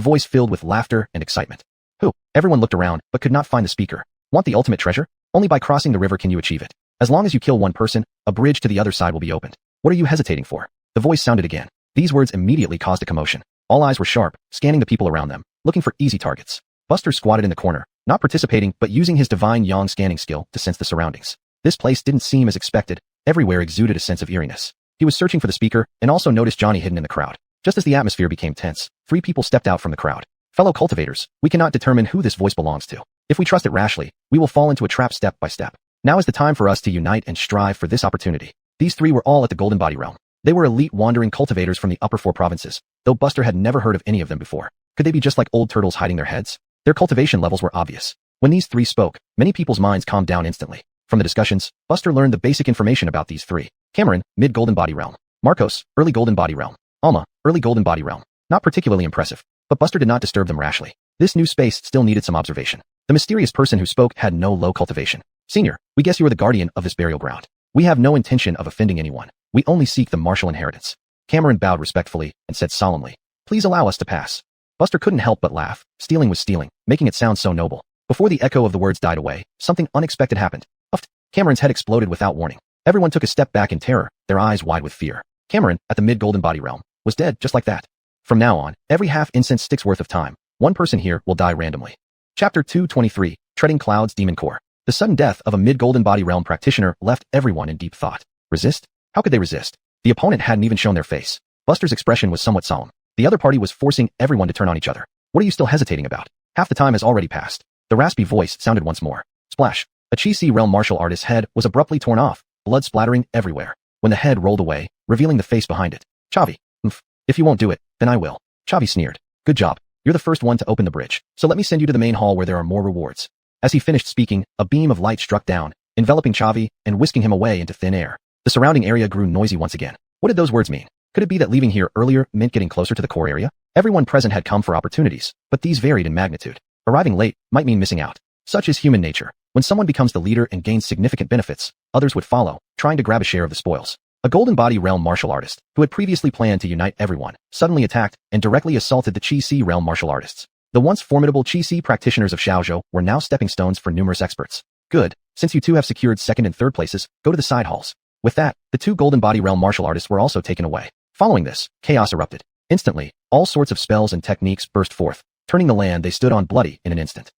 voice filled with laughter and excitement. Who? Everyone looked around, but could not find the speaker. Want the ultimate treasure? Only by crossing the river can you achieve it. As long as you kill one person, a bridge to the other side will be opened. What are you hesitating for? The voice sounded again. These words immediately caused a commotion. All eyes were sharp, scanning the people around them, looking for easy targets. Buster squatted in the corner, not participating but using his divine yang scanning skill to sense the surroundings. This place didn't seem as expected. Everywhere exuded a sense of eeriness. He was searching for the speaker and also noticed Johnny hidden in the crowd. Just as the atmosphere became tense, 3 people stepped out from the crowd. Fellow cultivators, we cannot determine who this voice belongs to. If we trust it rashly, we will fall into a trap step by step. Now is the time for us to unite and strive for this opportunity. These 3 were all at the Golden Body Realm. They were elite wandering cultivators from the upper 4 provinces, though Buster had never heard of any of them before. Could they be just like old turtles hiding their heads? Their cultivation levels were obvious. When these 3 spoke, many people's minds calmed down instantly. From the discussions, Buster learned the basic information about these 3. Cameron, mid-Golden Body Realm. Marcos, early Golden Body Realm. Alma, early Golden Body Realm. Not particularly impressive, but Buster did not disturb them rashly. This new space still needed some observation. The mysterious person who spoke had no low cultivation. Senior, we guess you are the guardian of this burial ground. We have no intention of offending anyone. We only seek the martial inheritance. Cameron bowed respectfully and said solemnly, please allow us to pass. Buster couldn't help but laugh. Stealing was stealing, making it sound so noble. Before the echo of the words died away, something unexpected happened. Uffed. Cameron's head exploded without warning. Everyone took a step back in terror, their eyes wide with fear. Cameron, at the mid-Golden Body Realm, was dead just like that. From now on, every half incense stick's worth of time, one person here will die randomly. Chapter 223, Treading Clouds Demon Core. The sudden death of a mid-Golden Body Realm practitioner left everyone in deep thought. Resist? How could they resist? The opponent hadn't even shown their face. Buster's expression was somewhat solemn. The other party was forcing everyone to turn on each other. What are you still hesitating about? Half the time has already passed. The raspy voice sounded once more. Splash. A Chi Si Realm martial artist's head was abruptly torn off, blood splattering everywhere. When the head rolled away, revealing the face behind it. Chavi. If you won't do it, then I will. Chavi sneered. Good job. You're the first one to open the bridge, so let me send you to the main hall where there are more rewards. As he finished speaking, a beam of light struck down, enveloping Chavi and whisking him away into thin air. The surrounding area grew noisy once again. What did those words mean? Could it be that leaving here earlier meant getting closer to the core area? Everyone present had come for opportunities, but these varied in magnitude. Arriving late might mean missing out. Such is human nature. When someone becomes the leader and gains significant benefits, others would follow, trying to grab a share of the spoils. A Golden Body Realm martial artist, who had previously planned to unite everyone, suddenly attacked and directly assaulted the Chi Si Realm martial artists. The once formidable Chi Si practitioners of Xiaozhou were now stepping stones for numerous experts. Good, since you two have secured 2nd and 3rd places, go to the side halls. With that, the 2 Golden Body Realm martial artists were also taken away. Following this, chaos erupted. Instantly, all sorts of spells and techniques burst forth, turning the land they stood on bloody in an instant.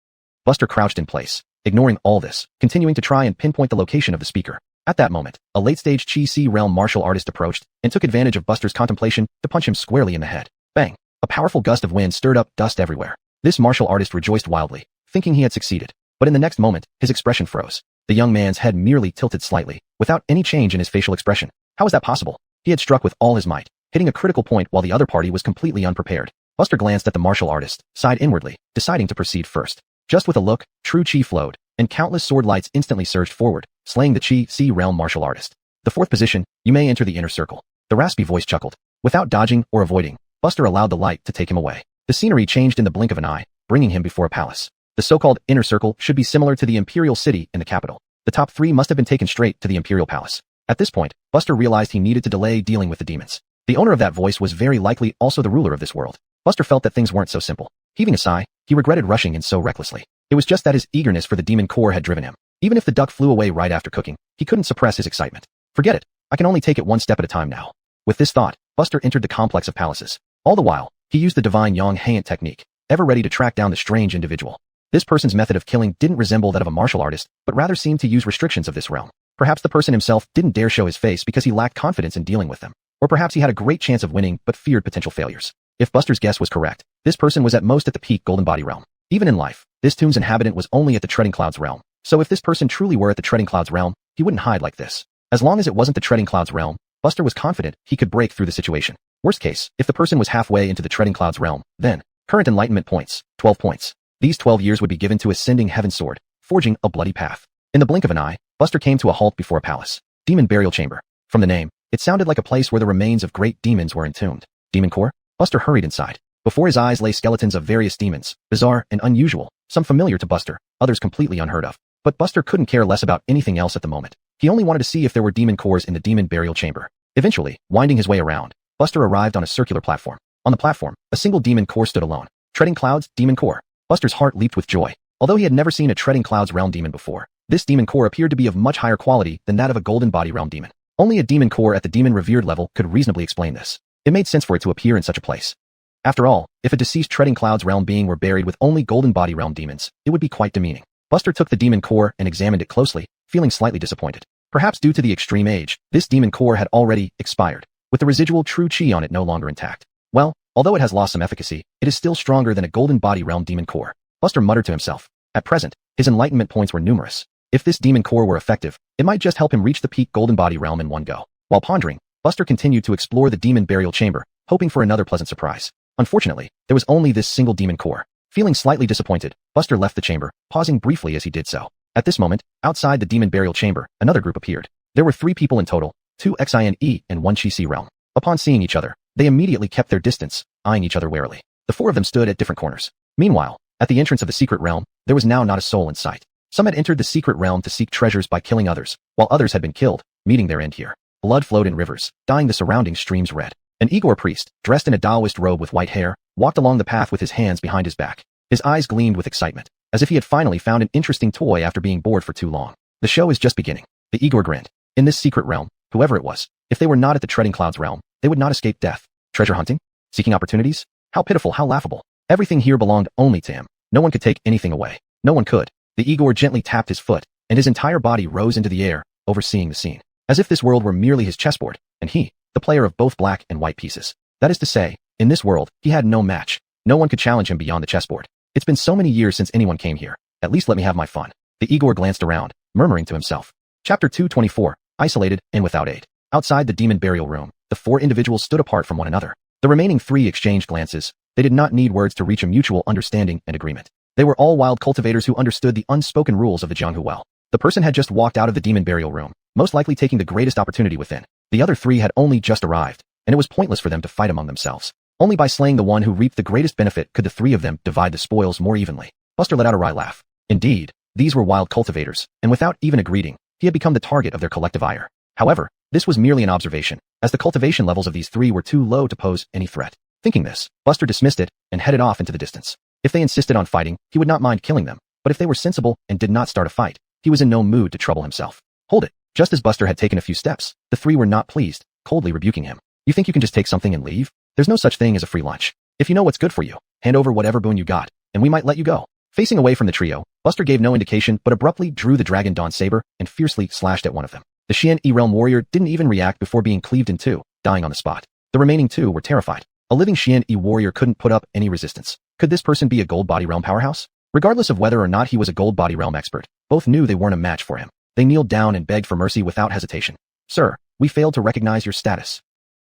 Buster crouched in place, ignoring all this, continuing to try and pinpoint the location of the speaker. At that moment, a late-stage Chi Si Realm martial artist approached and took advantage of Buster's contemplation to punch him squarely in the head. Bang! A powerful gust of wind stirred up dust everywhere. This martial artist rejoiced wildly, thinking he had succeeded. But in the next moment, his expression froze. The young man's head merely tilted slightly, without any change in his facial expression. How was that possible? He had struck with all his might, hitting a critical point while the other party was completely unprepared. Buster glanced at the martial artist, sighed inwardly, deciding to proceed first. Just with a look, true chi flowed, and countless sword lights instantly surged forward, slaying the Chi Si Realm martial artist. The 4th position, you may enter the inner circle. The raspy voice chuckled. Without dodging or avoiding, Buster allowed the light to take him away. The scenery changed in the blink of an eye, bringing him before a palace. The so-called inner circle should be similar to the imperial city in the capital. The top 3 must have been taken straight to the imperial palace. At this point, Buster realized he needed to delay dealing with the demons. The owner of that voice was very likely also the ruler of this world. Buster felt that things weren't so simple. Heaving a sigh, he regretted rushing in so recklessly. It was just that his eagerness for the demon core had driven him. Even if the duck flew away right after cooking, he couldn't suppress his excitement. Forget it. I can only take it one step at a time now. With this thought, Buster entered the complex of palaces. All the while, he used the divine Yang Heian technique, ever ready to track down the strange individual. This person's method of killing didn't resemble that of a martial artist, but rather seemed to use restrictions of this realm. Perhaps the person himself didn't dare show his face because he lacked confidence in dealing with them. Or perhaps he had a great chance of winning but feared potential failures. If Buster's guess was correct, this person was at most at the peak Golden Body realm. Even in life, this tomb's inhabitant was only at the Treading Clouds realm. So if this person truly were at the Treading Clouds realm, he wouldn't hide like this. As long as it wasn't the Treading Clouds realm, Buster was confident he could break through the situation. Worst case, if the person was halfway into the Treading Clouds realm, then, current enlightenment points, 12 points. These 12 years would be given to ascending Heaven's Sword, forging a bloody path. In the blink of an eye, Buster came to a halt before a palace. Demon Burial Chamber. From the name, it sounded like a place where the remains of great demons were entombed. Demon Core? Buster hurried inside. Before his eyes lay skeletons of various demons, bizarre and unusual, some familiar to Buster, others completely unheard of. But Buster couldn't care less about anything else at the moment. He only wanted to see if there were demon cores in the demon burial chamber. Eventually, winding his way around, Buster arrived on a circular platform. On the platform, a single demon core stood alone. Treading Clouds, demon core. Buster's heart leaped with joy. Although he had never seen a Treading Clouds realm demon before, this demon core appeared to be of much higher quality than that of a golden body realm demon. Only a demon core at the demon revered level could reasonably explain this. It made sense for it to appear in such a place. After all, if a deceased Treading Clouds realm being were buried with only golden body realm demons, it would be quite demeaning. Buster took the demon core and examined it closely, feeling slightly disappointed. Perhaps due to the extreme age, this demon core had already expired, with the residual true chi on it no longer intact. Well, although it has lost some efficacy, it is still stronger than a golden body realm demon core. Buster muttered to himself. At present, his enlightenment points were numerous. If this demon core were effective, it might just help him reach the peak golden body realm in one go. While pondering, Buster continued to explore the demon burial chamber, hoping for another pleasant surprise. Unfortunately, there was only this single demon core. Feeling slightly disappointed, Buster left the chamber, pausing briefly as he did so. At this moment, outside the demon burial chamber, another group appeared. There were 3 people in total, 2 Xine and 1 Chi-Si realm. Upon seeing each other, they immediately kept their distance, eyeing each other warily. The 4 of them stood at different corners. Meanwhile, at the entrance of the secret realm, there was now not a soul in sight. Some had entered the secret realm to seek treasures by killing others, while others had been killed, meeting their end here. Blood flowed in rivers, dyeing the surrounding streams red. An Igor priest, dressed in a Taoist robe with white hair, walked along the path with his hands behind his back. His eyes gleamed with excitement, as if he had finally found an interesting toy after being bored for too long. The show is just beginning. The Igor grinned. In this secret realm, whoever it was, if they were not at the Treading Clouds realm, they would not escape death. Treasure hunting? Seeking opportunities? How pitiful, how laughable. Everything here belonged only to him. No one could take anything away. No one could. The Igor gently tapped his foot, and his entire body rose into the air, overseeing the scene. As if this world were merely his chessboard, and he, the player of both black and white pieces. That is to say, in this world, he had no match. No one could challenge him beyond the chessboard. It's been so many years since anyone came here. At least let me have my fun. The Igor glanced around, murmuring to himself. Chapter 224, Isolated and Without Aid. Outside the demon burial room, the 4 individuals stood apart from one another. The remaining 3 exchanged glances. They did not need words to reach a mutual understanding and agreement. They were all wild cultivators who understood the unspoken rules of the Jianghu well. The person had just walked out of the demon burial room, most likely taking the greatest opportunity within. The other 3 had only just arrived, and it was pointless for them to fight among themselves. Only by slaying the one who reaped the greatest benefit could the 3 of them divide the spoils more evenly. Buster let out a wry laugh. Indeed, these were wild cultivators, and without even a greeting, he had become the target of their collective ire. However, this was merely an observation, as the cultivation levels of these 3 were too low to pose any threat. Thinking this, Buster dismissed it and headed off into the distance. If they insisted on fighting, he would not mind killing them, but if they were sensible and did not start a fight, he was in no mood to trouble himself. Hold it. Just as Buster had taken a few steps, the 3 were not pleased, coldly rebuking him. You think you can just take something and leave? There's no such thing as a free lunch. If you know what's good for you, hand over whatever boon you got, and we might let you go. Facing away from the trio, Buster gave no indication but abruptly drew the Dragon Dawn saber and fiercely slashed at one of them. The Xian Yi realm warrior didn't even react before being cleaved in 2, dying on the spot. The remaining 2 were terrified. A living Xian Yi warrior couldn't put up any resistance. Could this person be a gold body realm powerhouse? Regardless of whether or not he was a gold body realm expert, both knew they weren't a match for him. They kneeled down and begged for mercy without hesitation. Sir, we failed to recognize your status.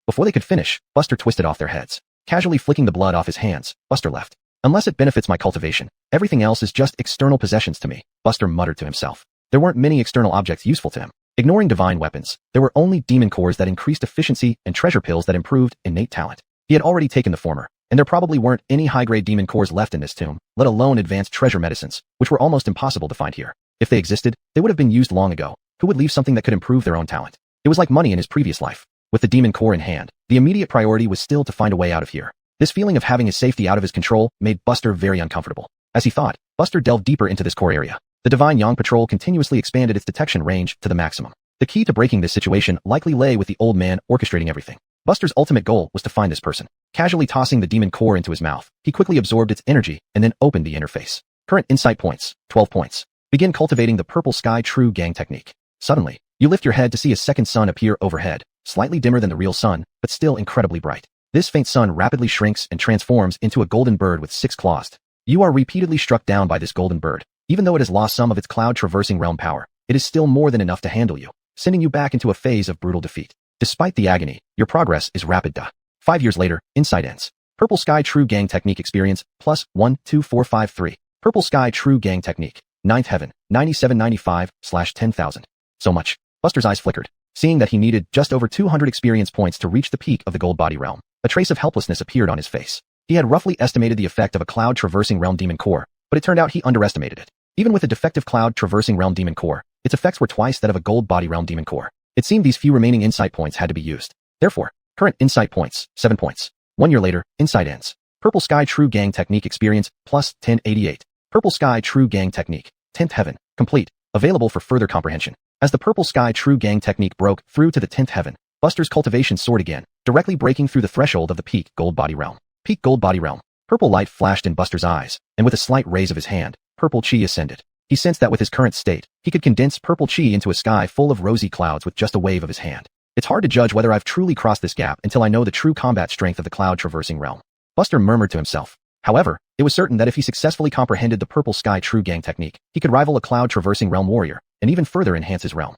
Before they could finish, Buster twisted off their heads. Casually flicking the blood off his hands, Buster left. Unless it benefits my cultivation, everything else is just external possessions to me, Buster muttered to himself. There weren't many external objects useful to him. Ignoring divine weapons, there were only demon cores that increased efficiency and treasure pills that improved innate talent. He had already taken the former, and there probably weren't any high-grade demon cores left in this tomb, let alone advanced treasure medicines, which were almost impossible to find here. If they existed, they would have been used long ago. Who would leave something that could improve their own talent? It was like money in his previous life. With the demon core in hand, the immediate priority was still to find a way out of here. This feeling of having his safety out of his control made Buster very uncomfortable. As he thought, Buster delved deeper into this core area. The Divine Yang Patrol continuously expanded its detection range to the maximum. The key to breaking this situation likely lay with the old man orchestrating everything. Buster's ultimate goal was to find this person. Casually tossing the demon core into his mouth, he quickly absorbed its energy and then opened the interface. Current insight points, 12 points. Begin cultivating the Purple Sky True Gang technique. Suddenly, you lift your head to see a second sun appear overhead, slightly dimmer than the real sun, but still incredibly bright. This faint sun rapidly shrinks and transforms into a golden bird with 6 claws. You are repeatedly struck down by this golden bird. Even though it has lost some of its cloud-traversing realm power, it is still more than enough to handle you, sending you back into a phase of brutal defeat. Despite the agony, your progress is rapid. 5 years later, insight ends. Purple Sky True Gang Technique experience, plus 12453. Purple Sky True Gang Technique, 9th Heaven, 9795/10,000. So much. Buster's eyes flickered, seeing that he needed just over 200 experience points to reach the peak of the gold body realm. A trace of helplessness appeared on his face. He had roughly estimated the effect of a cloud-traversing realm demon core, but it turned out he underestimated it. Even with a defective cloud-traversing realm demon core, Its effects were twice that of a gold body realm demon core. It seemed these few remaining insight points had to be used. Therefore, current insight points, 7 points. 1 year later, insight ends. Purple Sky True Gang Technique experience, plus 1088. Purple Sky True Gang Technique, 10th Heaven, complete, available for further comprehension. As the Purple Sky True Gang Technique broke through to the 10th Heaven, Buster's cultivation soared again, directly breaking through the threshold of the peak gold body realm. Peak gold body realm. Purple light flashed in Buster's eyes, and with a slight raise of his hand, purple chi ascended. He sensed that with his current state, he could condense purple chi into a sky full of rosy clouds with just a wave of his hand. It's hard to judge whether I've truly crossed this gap until I know the true combat strength of the cloud-traversing realm. Buster murmured to himself. However, it was certain that if he successfully comprehended the Purple Sky True Gang technique, he could rival a cloud-traversing realm warrior, and even further enhance his realm.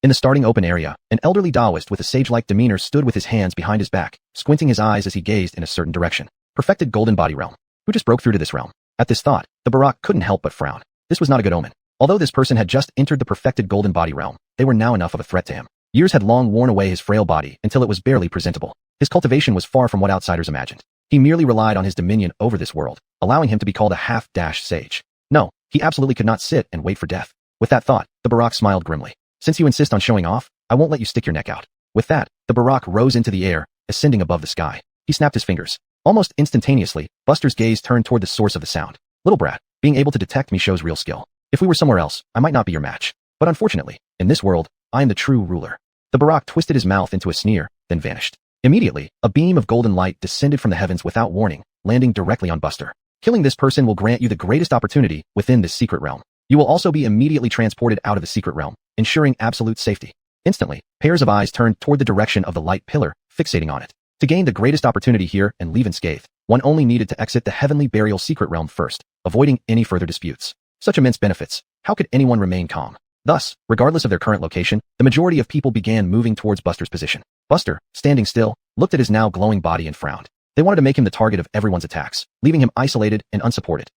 In the starting open area, an elderly Taoist with a sage-like demeanor stood with his hands behind his back, squinting his eyes as he gazed in a certain direction. Perfected golden body realm. Who just broke through to this realm? At this thought, the Barak couldn't help but frown. This was not a good omen. Although this person had just entered the perfected golden body realm, they were now enough of a threat to him. Years had long worn away his frail body until it was barely presentable. His cultivation was far from what outsiders imagined. He merely relied on his dominion over this world, allowing him to be called a half-sage. No, he absolutely could not sit and wait for death. With that thought, the Barak smiled grimly. Since you insist on showing off, I won't let you stick your neck out. With that, the Barak rose into the air, ascending above the sky. He snapped his fingers. Almost instantaneously, Buster's gaze turned toward the source of the sound. Little brat, being able to detect me shows real skill. If we were somewhere else, I might not be your match. But unfortunately, in this world, I am the true ruler. The Barak twisted his mouth into a sneer, then vanished. Immediately, a beam of golden light descended from the heavens without warning, landing directly on Buster. Killing this person will grant you the greatest opportunity within this secret realm. You will also be immediately transported out of the secret realm, ensuring absolute safety. Instantly, pairs of eyes turned toward the direction of the light pillar, fixating on it. To gain the greatest opportunity here and leave unscathed, one only needed to exit the heavenly burial secret realm first, avoiding any further disputes. Such immense benefits. How could anyone remain calm? Thus, regardless of their current location, the majority of people began moving towards Buster's position. Buster, standing still, looked at his now glowing body and frowned. They wanted to make him the target of everyone's attacks, leaving him isolated and unsupported.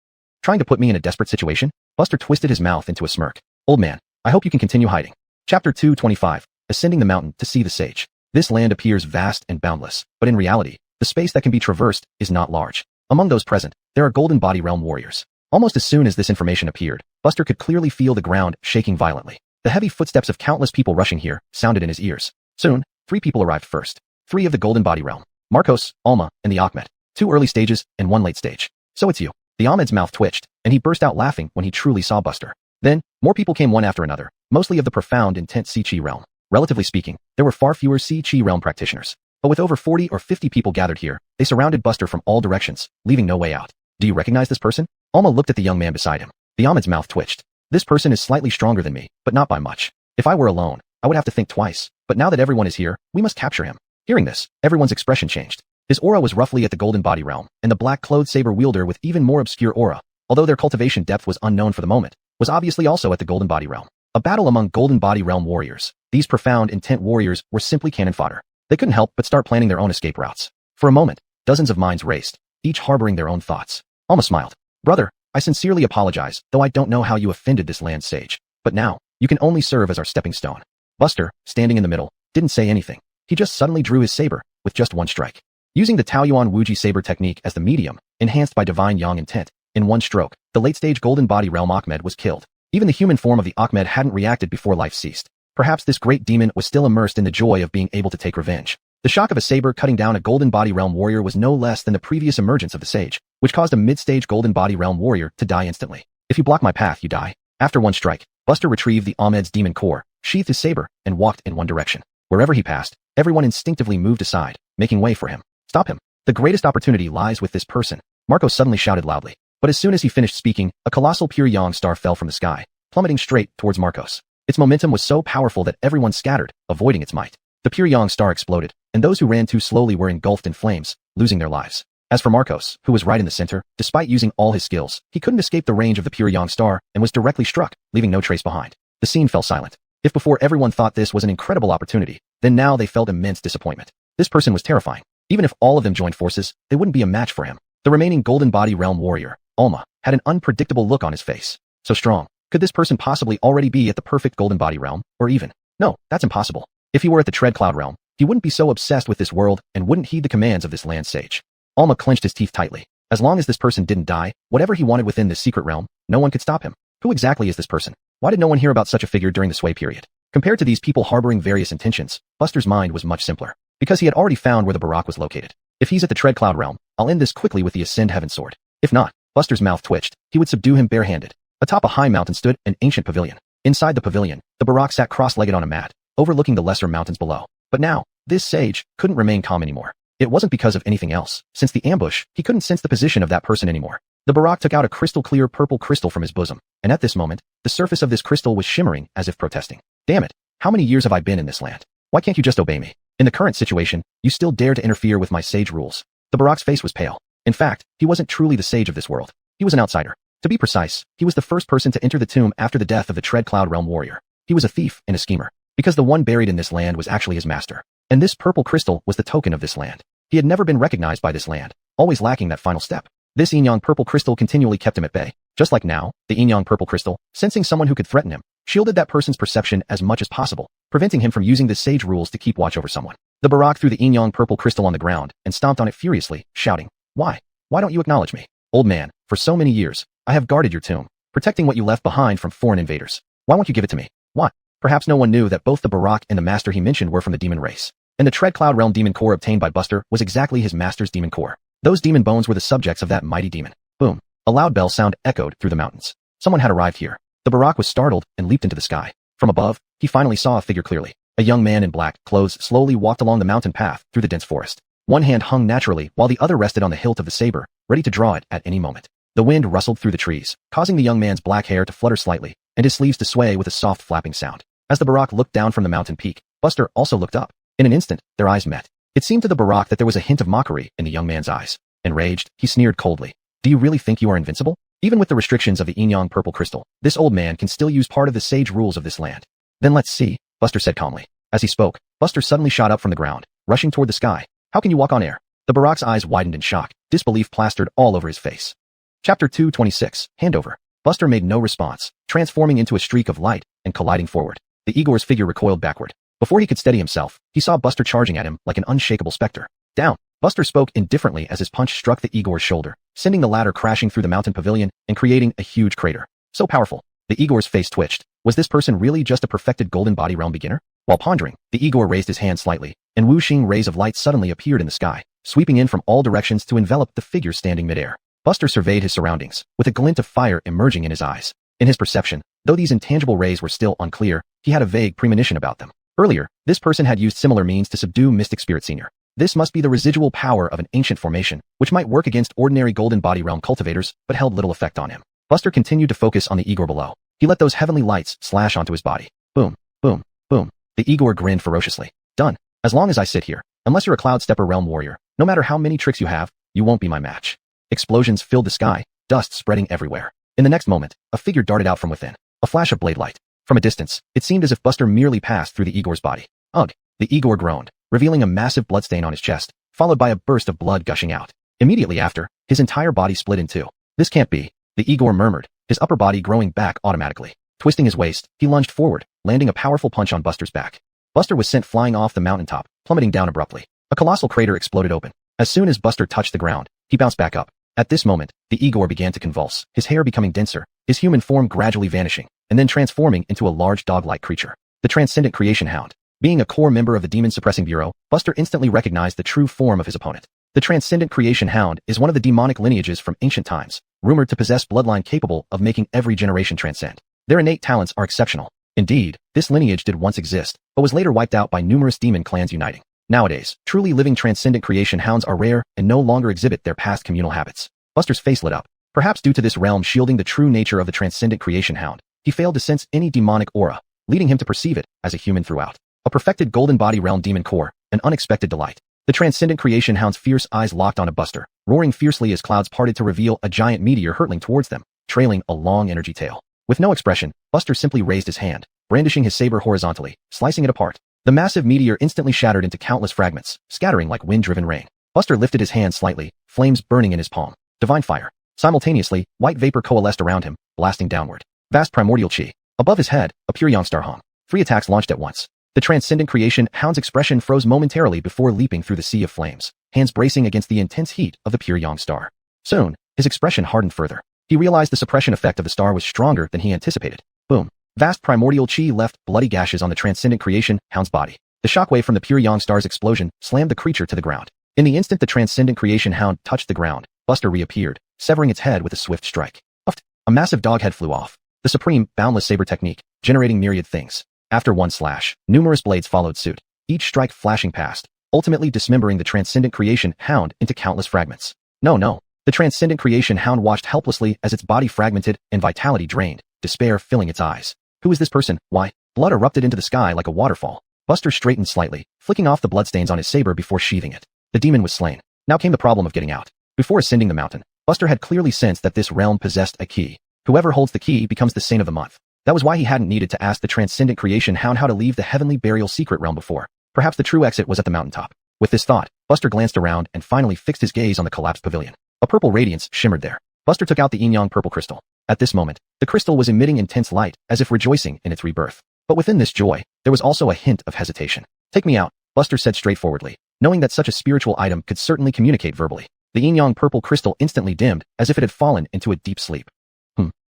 Trying to put me in a desperate situation? Buster twisted his mouth into a smirk. Old man, I hope you can continue hiding. Chapter 225. Ascending the mountain to see the sage. This land appears vast and boundless, but in reality, the space that can be traversed is not large. Among those present, there are golden body realm warriors. Almost as soon as this information appeared, Buster could clearly feel the ground shaking violently. The heavy footsteps of countless people rushing here sounded in his ears. Soon, 3 people arrived first. 3 of the golden body realm. Marcos, Alma, and the Ahmed. 2 early stages and 1 late stage. So it's you. The Ahmed's mouth twitched, and he burst out laughing when he truly saw Buster. Then, more people came one after another, mostly of the profound intense Si-Chi realm. Relatively speaking, there were far fewer Si-Chi realm practitioners. But with over 40 or 50 people gathered here, they surrounded Buster from all directions, leaving no way out. Do you recognize this person? Alma looked at the young man beside him. The Ahmed's mouth twitched. This person is slightly stronger than me, but not by much. If I were alone, I would have to think twice. But now that everyone is here, we must capture him. Hearing this, everyone's expression changed. His aura was roughly at the golden body realm, and the black-clothed saber wielder with even more obscure aura, although their cultivation depth was unknown for the moment, was obviously also at the golden body realm. A battle among golden body realm warriors. These profound, intent warriors were simply cannon fodder. They couldn't help but start planning their own escape routes. For a moment, dozens of minds raced, each harboring their own thoughts. Alma smiled. Brother, I sincerely apologize, though I don't know how you offended this land sage. But now, you can only serve as our stepping stone. Buster, standing in the middle, didn't say anything. He just suddenly drew his saber, with just one strike. Using the Taoyuan Wuji saber technique as the medium, enhanced by divine yang intent, in one stroke, the late-stage golden body realm Ahmed was killed. Even the human form of the Ahmed hadn't reacted before life ceased. Perhaps this great demon was still immersed in the joy of being able to take revenge. The shock of a saber cutting down a golden body realm warrior was no less than the previous emergence of the sage, which caused a mid-stage golden body realm warrior to die instantly. If you block my path, you die. After one strike, Buster retrieved the Ahmed's demon core, sheathed his saber, and walked in one direction. Wherever he passed, everyone instinctively moved aside, making way for him. Stop him. The greatest opportunity lies with this person. Marco suddenly shouted loudly. But as soon as he finished speaking, a colossal pure yang star fell from the sky, plummeting straight towards Marcos. Its momentum was so powerful that everyone scattered, avoiding its might. The pure yang star exploded, and those who ran too slowly were engulfed in flames, losing their lives. As for Marcos, who was right in the center, despite using all his skills, he couldn't escape the range of the pure yang star and was directly struck, leaving no trace behind. The scene fell silent. If before everyone thought this was an incredible opportunity, then now they felt immense disappointment. This person was terrifying. Even if all of them joined forces, they wouldn't be a match for him. The remaining golden body realm warrior, Alma, had an unpredictable look on his face. So strong. Could this person possibly already be at the perfect golden body realm, or even? No, that's impossible. If he were at the Tread Cloud realm, he wouldn't be so obsessed with this world and wouldn't heed the commands of this land sage. Alma clenched his teeth tightly. As long as this person didn't die, whatever he wanted within this secret realm, no one could stop him. Who exactly is this person? Why did no one hear about such a figure during the sway period? Compared to these people harboring various intentions, Buster's mind was much simpler, because he had already found where the Barak was located. If he's at the Tread Cloud realm, I'll end this quickly with the Ascend Heaven sword. If not, Buster's mouth twitched. He would subdue him barehanded. Atop a high mountain stood an ancient pavilion. Inside the pavilion, the Barak sat cross-legged on a mat, overlooking the lesser mountains below. But now, this sage couldn't remain calm anymore. It wasn't because of anything else. Since the ambush, he couldn't sense the position of that person anymore. The Barak took out a crystal-clear purple crystal from his bosom, and at this moment, the surface of this crystal was shimmering as if protesting. Damn it! How many years have I been in this land? Why can't you just obey me? In the current situation, you still dare to interfere with my sage rules. The Barak's face was pale. In fact, he wasn't truly the sage of this world. He was an outsider. To be precise, he was the first person to enter the tomb after the death of the Tread Cloud realm warrior. He was a thief and a schemer, because the one buried in this land was actually his master. And this purple crystal was the token of this land. He had never been recognized by this land, always lacking that final step. This Yin-Yang purple crystal continually kept him at bay. Just like now, the Yin-Yang purple crystal, sensing someone who could threaten him, shielded that person's perception as much as possible, preventing him from using the sage rules to keep watch over someone. The Barak threw the Yin-Yang purple crystal on the ground and stomped on it furiously, shouting, "Why? Why don't you acknowledge me? Old man, for so many years, I have guarded your tomb, protecting what you left behind from foreign invaders. Why won't you give it to me? Why?" Perhaps no one knew that both the Barak and the master he mentioned were from the demon race. And the Tread Cloud realm demon core obtained by Buster was exactly his master's demon core. Those demon bones were the subjects of that mighty demon. Boom. A loud bell sound echoed through the mountains. Someone had arrived here. The Barak was startled and leaped into the sky. From above, he finally saw a figure clearly. A young man in black clothes slowly walked along the mountain path through the dense forest. One hand hung naturally while the other rested on the hilt of the saber, ready to draw it at any moment. The wind rustled through the trees, causing the young man's black hair to flutter slightly, and his sleeves to sway with a soft flapping sound. As the Barak looked down from the mountain peak, Buster also looked up. In an instant, their eyes met. It seemed to the Barak that there was a hint of mockery in the young man's eyes. Enraged, he sneered coldly. "Do you really think you are invincible? Even with the restrictions of the Yin-Yang purple crystal, this old man can still use part of the sage rules of this land." "Then let's see," Buster said calmly. As he spoke, Buster suddenly shot up from the ground, rushing toward the sky. "How can you walk on air?" The Barak's eyes widened in shock, disbelief plastered all over his face. Chapter 226, Handover. Buster made no response, transforming into a streak of light and colliding forward. The Igor's figure recoiled backward. Before he could steady himself, he saw Buster charging at him like an unshakable specter. "Down!" Buster spoke indifferently as his punch struck the Igor's shoulder, sending the latter crashing through the mountain pavilion and creating a huge crater. So powerful. The Igor's face twitched. Was this person really just a perfected golden body realm beginner? While pondering, the Igor raised his hand slightly, and whooshing rays of light suddenly appeared in the sky, sweeping in from all directions to envelop the figure standing midair. Buster surveyed his surroundings, with a glint of fire emerging in his eyes. In his perception, though these intangible rays were still unclear, he had a vague premonition about them. Earlier, this person had used similar means to subdue Mystic Spirit Senior. This must be the residual power of an ancient formation, which might work against ordinary golden body realm cultivators, but held little effect on him. Buster continued to focus on the Igor below. He let those heavenly lights slash onto his body. Boom, boom, boom. The Igor grinned ferociously. "Done. As long as I sit here, unless you're a Cloud Stepper realm warrior, no matter how many tricks you have, you won't be my match." Explosions filled the sky, dust spreading everywhere. In the next moment, a figure darted out from within. A flash of blade light. From a distance, it seemed as if Buster merely passed through the Igor's body. Ugh! The Igor groaned, revealing a massive bloodstain on his chest, followed by a burst of blood gushing out. Immediately after, his entire body split in two. "This can't be," the Igor murmured, his upper body growing back automatically. Twisting his waist, he lunged forward, landing a powerful punch on Buster's back. Buster was sent flying off the mountaintop, plummeting down abruptly. A colossal crater exploded open. As soon as Buster touched the ground, he bounced back up. At this moment, the Igor began to convulse, his hair becoming denser, his human form gradually vanishing, and then transforming into a large dog-like creature. The Transcendent Creation Hound. Being a core member of the Demon Suppressing Bureau, Buster instantly recognized the true form of his opponent. The Transcendent Creation Hound is one of the demonic lineages from ancient times, rumored to possess bloodline capable of making every generation transcend. Their innate talents are exceptional. Indeed, this lineage did once exist, but was later wiped out by numerous demon clans uniting. Nowadays, truly living Transcendent Creation Hounds are rare and no longer exhibit their past communal habits. Buster's face lit up. Perhaps due to this realm shielding the true nature of the Transcendent Creation Hound, he failed to sense any demonic aura, leading him to perceive it as a human throughout. A perfected golden body realm demon core, an unexpected delight. The Transcendent Creation Hound's fierce eyes locked onto Buster, roaring fiercely as clouds parted to reveal a giant meteor hurtling towards them, trailing a long energy tail. With no expression, Buster simply raised his hand, brandishing his saber horizontally, slicing it apart. The massive meteor instantly shattered into countless fragments, scattering like wind-driven rain. Buster lifted his hand slightly, flames burning in his palm. Divine fire. Simultaneously, white vapor coalesced around him, blasting downward. Vast primordial chi. Above his head, a pure Youngstar hung. 3 attacks launched at once. The Transcendent Creation Hound's expression froze momentarily before leaping through the sea of flames, hands bracing against the intense heat of the pure Youngstar. Soon, his expression hardened further. He realized the suppression effect of the star was stronger than he anticipated. Boom. Vast primordial chi left bloody gashes on the transcendent creation hound's body. The shockwave from the pure yang star's explosion slammed the creature to the ground. In the instant the transcendent creation hound touched the ground, Buster reappeared, severing its head with a swift strike. Puffed. A massive dog head flew off. The supreme, boundless saber technique, generating myriad things. After one slash, numerous blades followed suit, each strike flashing past, ultimately dismembering the transcendent creation hound into countless fragments. No. The transcendent creation hound watched helplessly as its body fragmented and vitality drained, despair filling its eyes. Who is this person? Why? Blood erupted into the sky like a waterfall. Buster straightened slightly, flicking off the bloodstains on his saber before sheathing it. The demon was slain. Now came the problem of getting out. Before ascending the mountain, Buster had clearly sensed that this realm possessed a key. Whoever holds the key becomes the saint of the month. That was why he hadn't needed to ask the transcendent creation hound how to leave the heavenly burial secret realm before. Perhaps the true exit was at the mountaintop. With this thought, Buster glanced around and finally fixed his gaze on the collapsed pavilion. A purple radiance shimmered there. Buster took out the yin-yang purple crystal. At this moment, the crystal was emitting intense light, as if rejoicing in its rebirth. But within this joy, there was also a hint of hesitation. Take me out, Buster said straightforwardly, knowing that such a spiritual item could certainly communicate verbally. The yin-yang purple crystal instantly dimmed, as if it had fallen into a deep sleep.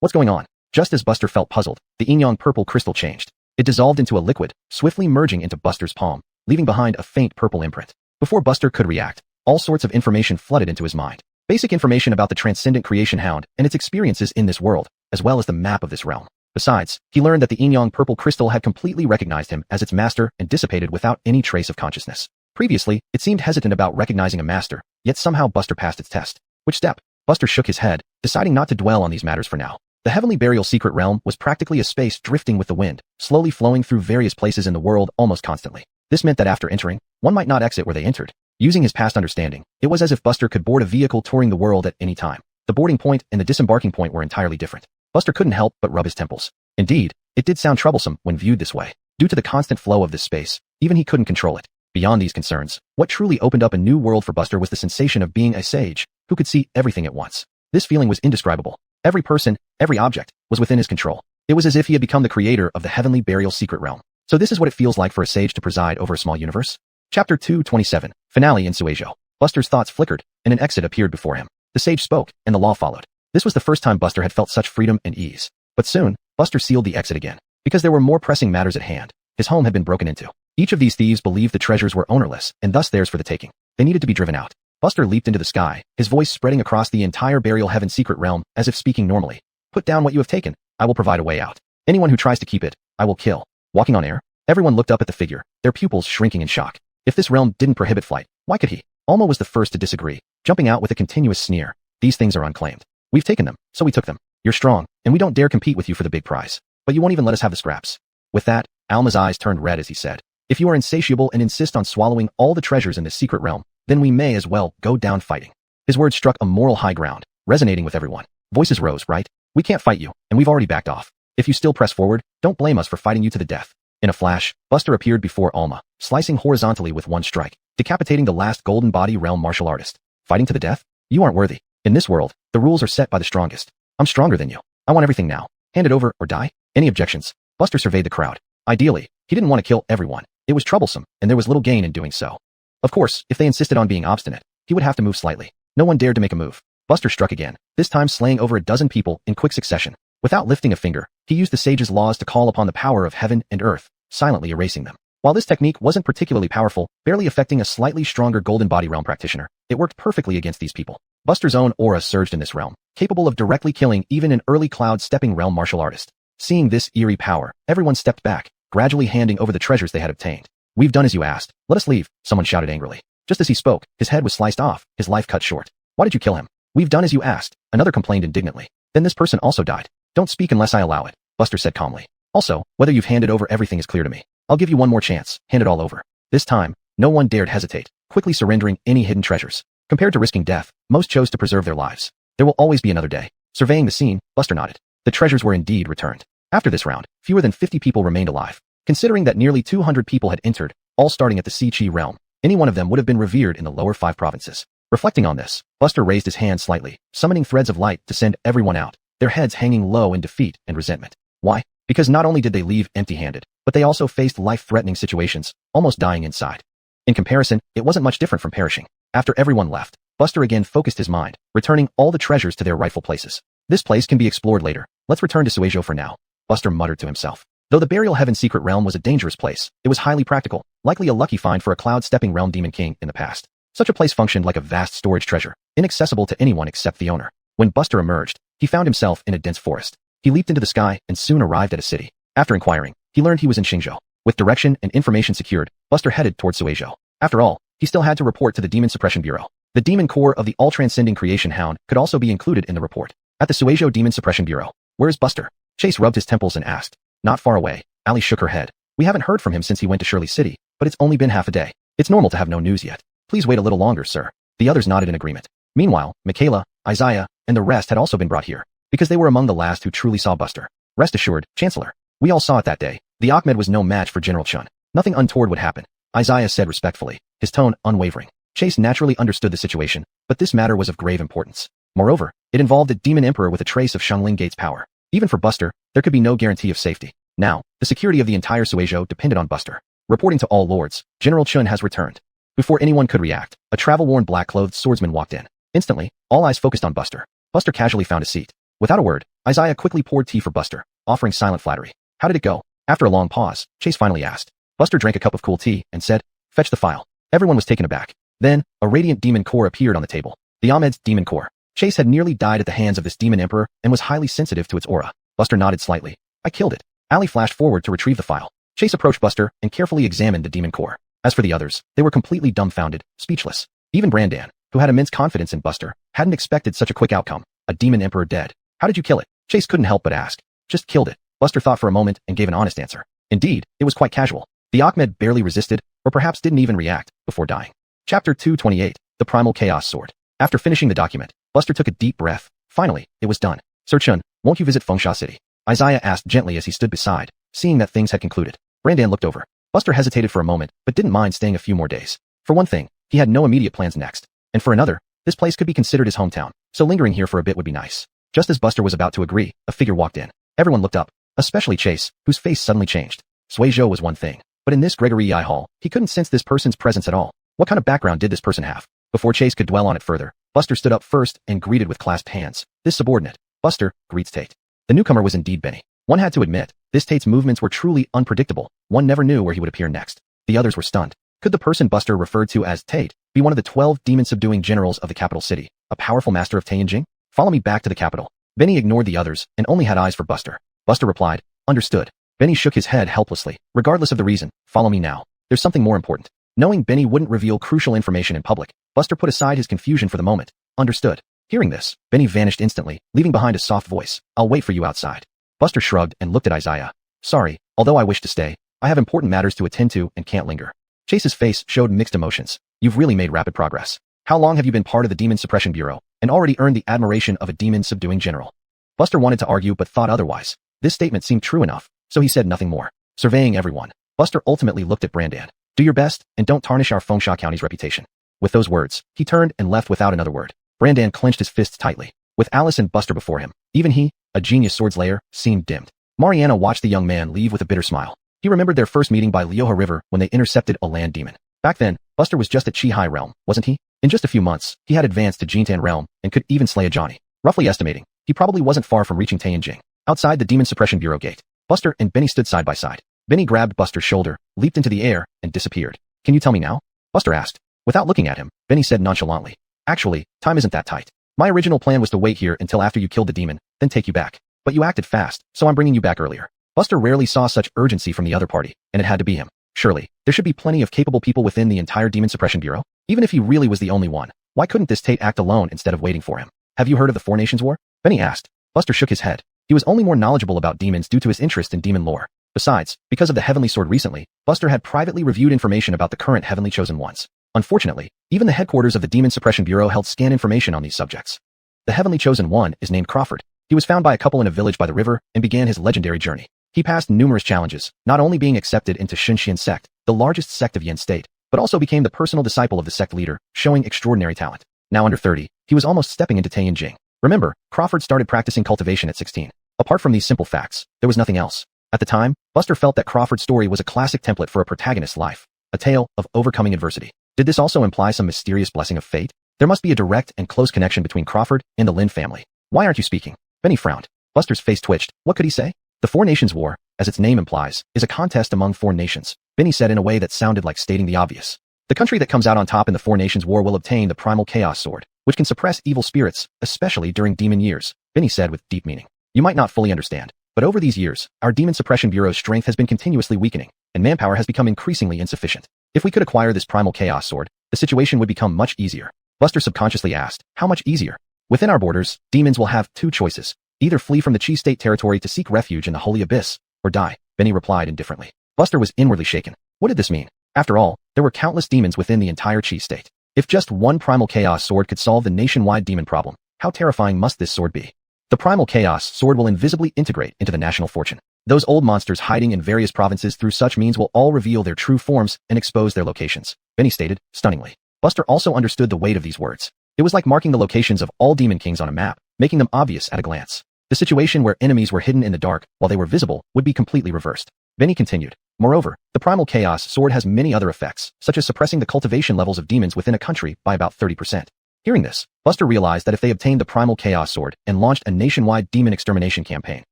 What's going on? Just as Buster felt puzzled, the yin-yang purple crystal changed. It dissolved into a liquid, swiftly merging into Buster's palm, leaving behind a faint purple imprint. Before Buster could react, all sorts of information flooded into his mind. Basic information about the transcendent creation hound and its experiences in this world, as well as the map of this realm. Besides, he learned that the yin-yang purple crystal had completely recognized him as its master and dissipated without any trace of consciousness. Previously, it seemed hesitant about recognizing a master, yet somehow Buster passed its test. Which step? Buster shook his head, deciding not to dwell on these matters for now. The heavenly burial secret realm was practically a space drifting with the wind, slowly flowing through various places in the world almost constantly. This meant that after entering, one might not exit where they entered. Using his past understanding, it was as if Buster could board a vehicle touring the world at any time. The boarding point and the disembarking point were entirely different. Buster couldn't help but rub his temples. Indeed, it did sound troublesome when viewed this way. Due to the constant flow of this space, even he couldn't control it. Beyond these concerns, what truly opened up a new world for Buster was the sensation of being a sage, who could see everything at once. This feeling was indescribable. Every person, every object, was within his control. It was as if he had become the creator of the heavenly burial secret realm. So this is what it feels like for a sage to preside over a small universe? Chapter 227, Finale in Suejo. Buster's thoughts flickered, and an exit appeared before him. The sage spoke, and the law followed. This was the first time Buster had felt such freedom and ease. But soon, Buster sealed the exit again, because there were more pressing matters at hand. His home had been broken into. Each of these thieves believed the treasures were ownerless, and thus theirs for the taking. They needed to be driven out. Buster leaped into the sky, his voice spreading across the entire burial heaven secret realm, as if speaking normally. Put down what you have taken. I will provide a way out. Anyone who tries to keep it, I will kill. Walking on air, everyone looked up at the figure, their pupils shrinking in shock. If this realm didn't prohibit flight, why could he? Alma was the first to disagree, jumping out with a continuous sneer. These things are unclaimed. We've taken them, so we took them. You're strong, and we don't dare compete with you for the big prize. But you won't even let us have the scraps. With that, Alma's eyes turned red as he said, if you are insatiable and insist on swallowing all the treasures in this secret realm, then we may as well go down fighting. His words struck a moral high ground, resonating with everyone. Voices rose, right? We can't fight you, and we've already backed off. If you still press forward, don't blame us for fighting you to the death. In a flash, Buster appeared before Alma, slicing horizontally with one strike, decapitating the last golden body realm martial artist. Fighting to the death? You aren't worthy. In this world, the rules are set by the strongest. I'm stronger than you. I want everything now. Hand it over or die. Any objections? Buster surveyed the crowd. Ideally, he didn't want to kill everyone. It was troublesome, and there was little gain in doing so. Of course, if they insisted on being obstinate, he would have to move slightly. No one dared to make a move. Buster struck again, this time slaying over a dozen people in quick succession. Without lifting a finger, he used the sage's laws to call upon the power of heaven and earth, silently erasing them. While this technique wasn't particularly powerful, barely affecting a slightly stronger golden body realm practitioner, it worked perfectly against these people. Buster's own aura surged in this realm, capable of directly killing even an early cloud-stepping realm martial artist. Seeing this eerie power, everyone stepped back, gradually handing over the treasures they had obtained. We've done as you asked. Let us leave, someone shouted angrily. Just as he spoke, his head was sliced off, his life cut short. Why did you kill him? We've done as you asked, another complained indignantly. Then this person also died. Don't speak unless I allow it, Buster said calmly. Also, whether you've handed over everything is clear to me. I'll give you one more chance, hand it all over. This time, no one dared hesitate, quickly surrendering any hidden treasures. Compared to risking death, most chose to preserve their lives. There will always be another day. Surveying the scene, Buster nodded. The treasures were indeed returned. After this round, fewer than 50 people remained alive. Considering that nearly 200 people had entered, all starting at the Sea-Chi realm, any one of them would have been revered in the lower 5 provinces. Reflecting on this, Buster raised his hand slightly, summoning threads of light to send everyone out, their heads hanging low in defeat and resentment. Why? Because not only did they leave empty-handed, but they also faced life-threatening situations, almost dying inside. In comparison, it wasn't much different from perishing. After everyone left, Buster again focused his mind, returning all the treasures to their rightful places. This place can be explored later. Let's return to Suizhou for now, Buster muttered to himself. Though the Burial Heaven secret realm was a dangerous place, it was highly practical, likely a lucky find for a cloud-stepping realm demon king in the past. Such a place functioned like a vast storage treasure, inaccessible to anyone except the owner. When Buster emerged, he found himself in a dense forest. He leaped into the sky and soon arrived at a city. After inquiring, he learned he was in Xingzhou. With direction and information secured, Buster headed towards Suizhou. After all, he still had to report to the Demon Suppression Bureau. The demon core of the all-transcending creation hound could also be included in the report. At the Suizhou Demon Suppression Bureau. Where is Buster? Chase rubbed his temples and asked. Not far away. Ali shook her head. We haven't heard from him since he went to Shirley City, but it's only been half a day. It's normal to have no news yet. Please wait a little longer, sir. The others nodded in agreement. Meanwhile, Michaela, Isaiah, and the rest had also been brought here, because they were among the last who truly saw Buster. Rest assured, Chancellor. We all saw it that day. The Ahmed was no match for General Chun. Nothing untoward would happen, Isaiah said respectfully, his tone unwavering. Chase naturally understood the situation, but this matter was of grave importance. Moreover, it involved a demon emperor with a trace of Shangling Gate's power. Even for Buster, there could be no guarantee of safety. Now, the security of the entire Suizhou depended on Buster. Reporting to all lords, General Chun has returned. Before anyone could react, a travel-worn black-clothed swordsman walked in. Instantly, all eyes focused on Buster. Buster casually found a seat. Without a word, Isaiah quickly poured tea for Buster, offering silent flattery. How did it go? After a long pause, Chase finally asked. Buster drank a cup of cool tea and said, fetch the file. Everyone was taken aback. Then, a radiant demon core appeared on the table. The Ahmed's demon core. Chase had nearly died at the hands of this demon emperor and was highly sensitive to its aura. Buster nodded slightly. I killed it. Ali flashed forward to retrieve the file. Chase approached Buster and carefully examined the demon core. As for the others, they were completely dumbfounded, speechless. Even Brandan, who had immense confidence in Buster, hadn't expected such a quick outcome. A demon emperor dead. How did you kill it? Chase couldn't help but ask. Just killed it. Buster thought for a moment and gave an honest answer. Indeed, it was quite casual. The Ahmed barely resisted, or perhaps didn't even react, before dying. Chapter 228, The Primal Chaos Sword. After finishing the document, Buster took a deep breath. Finally, it was done. Sir Chun, won't you visit Fengsha City? Isaiah asked gently as he stood beside, seeing that things had concluded. Brandan looked over. Buster hesitated for a moment, but didn't mind staying a few more days. For one thing, he had no immediate plans next. And for another, this place could be considered his hometown, so lingering here for a bit would be nice. Just as Buster was about to agree, a figure walked in. Everyone looked up, especially Chase, whose face suddenly changed. Suizhou was one thing, but in this Gregory I Hall, he couldn't sense this person's presence at all. What kind of background did this person have? Before Chase could dwell on it further, Buster stood up first and greeted with clasped hands. This subordinate, Buster, greets Tate. The newcomer was indeed Benny. One had to admit, this Tate's movements were truly unpredictable. One never knew where he would appear next. The others were stunned. Could the person Buster referred to as Tate be one of the 12 demon-subduing generals of the capital city, a powerful master of Tianjin? Follow me back to the capital. Benny ignored the others and only had eyes for Buster. Buster replied, understood. Benny shook his head helplessly. Regardless of the reason, follow me now. There's something more important. Knowing Benny wouldn't reveal crucial information in public, Buster put aside his confusion for the moment. Understood. Hearing this, Benny vanished instantly, leaving behind a soft voice. I'll wait for you outside. Buster shrugged and looked at Isaiah. Sorry, although I wish to stay, I have important matters to attend to and can't linger. Chase's face showed mixed emotions. You've really made rapid progress. How long have you been part of the Demon Suppression Bureau, and already earned the admiration of a demon-subduing general? Buster wanted to argue but thought otherwise. This statement seemed true enough, so he said nothing more. Surveying everyone, Buster ultimately looked at Brandan. Do your best, and don't tarnish our Fengsha County's reputation. With those words, he turned and left without another word. Brandan clenched his fists tightly. With Alice and Buster before him, even he, a genius swordslayer, seemed dimmed. Mariana watched the young man leave with a bitter smile. He remembered their first meeting by Lioha River when they intercepted a land demon. Back then, Buster was just at Chi-Hai Realm, wasn't he? In just a few months, he had advanced to Jintan Realm and could even slay a Johnny. Roughly estimating, he probably wasn't far from reaching Tianjin. Outside the Demon Suppression Bureau gate, Buster and Benny stood side by side. Benny grabbed Buster's shoulder, leaped into the air, and disappeared. Can you tell me now? Buster asked. Without looking at him, Benny said nonchalantly. Actually, time isn't that tight. My original plan was to wait here until after you killed the demon, then take you back. But you acted fast, so I'm bringing you back earlier. Buster rarely saw such urgency from the other party, and it had to be him. Surely, there should be plenty of capable people within the entire Demon Suppression Bureau. Even if he really was the only one, why couldn't this Tate act alone instead of waiting for him? Have you heard of the Four Nations War? Benny asked. Buster shook his head. He was only more knowledgeable about demons due to his interest in demon lore. Besides, because of the Heavenly Sword recently, Buster had privately reviewed information about the current Heavenly Chosen Ones. Unfortunately, even the headquarters of the Demon Suppression Bureau held scant information on these subjects. The Heavenly Chosen One is named Crawford. He was found by a couple in a village by the river and began his legendary journey. He passed numerous challenges, not only being accepted into Xinxian sect, the largest sect of Yin state, but also became the personal disciple of the sect leader, showing extraordinary talent. Now under 30, he was almost stepping into Tianjin. Remember, Crawford started practicing cultivation at 16. Apart from these simple facts, there was nothing else. At the time, Buster felt that Crawford's story was a classic template for a protagonist's life, a tale of overcoming adversity. Did this also imply some mysterious blessing of fate? There must be a direct and close connection between Crawford and the Lin family. Why aren't you speaking? Benny frowned. Buster's face twitched. What could he say? The Four Nations War, as its name implies, is a contest among four nations, Benny said in a way that sounded like stating the obvious. The country that comes out on top in the Four Nations War will obtain the Primal Chaos Sword, which can suppress evil spirits, especially during demon years, Benny said with deep meaning. You might not fully understand, but over these years, our Demon Suppression Bureau's strength has been continuously weakening, and manpower has become increasingly insufficient. If we could acquire this Primal Chaos Sword, the situation would become much easier. Buster subconsciously asked, how much easier? Within our borders, demons will have two choices. Either flee from the Chi State territory to seek refuge in the Holy Abyss, or die, Benny replied indifferently. Buster was inwardly shaken. What did this mean? After all, there were countless demons within the entire Chi State. If just one Primal Chaos Sword could solve the nationwide demon problem, how terrifying must this sword be? The Primal Chaos Sword will invisibly integrate into the national fortune. Those old monsters hiding in various provinces through such means will all reveal their true forms and expose their locations, Benny stated, stunningly. Buster also understood the weight of these words. It was like marking the locations of all demon kings on a map, making them obvious at a glance. The situation where enemies were hidden in the dark while they were visible would be completely reversed. Benny continued. Moreover, the Primal Chaos Sword has many other effects, such as suppressing the cultivation levels of demons within a country by about 30%. Hearing this, Buster realized that if they obtained the Primal Chaos Sword and launched a nationwide demon extermination campaign,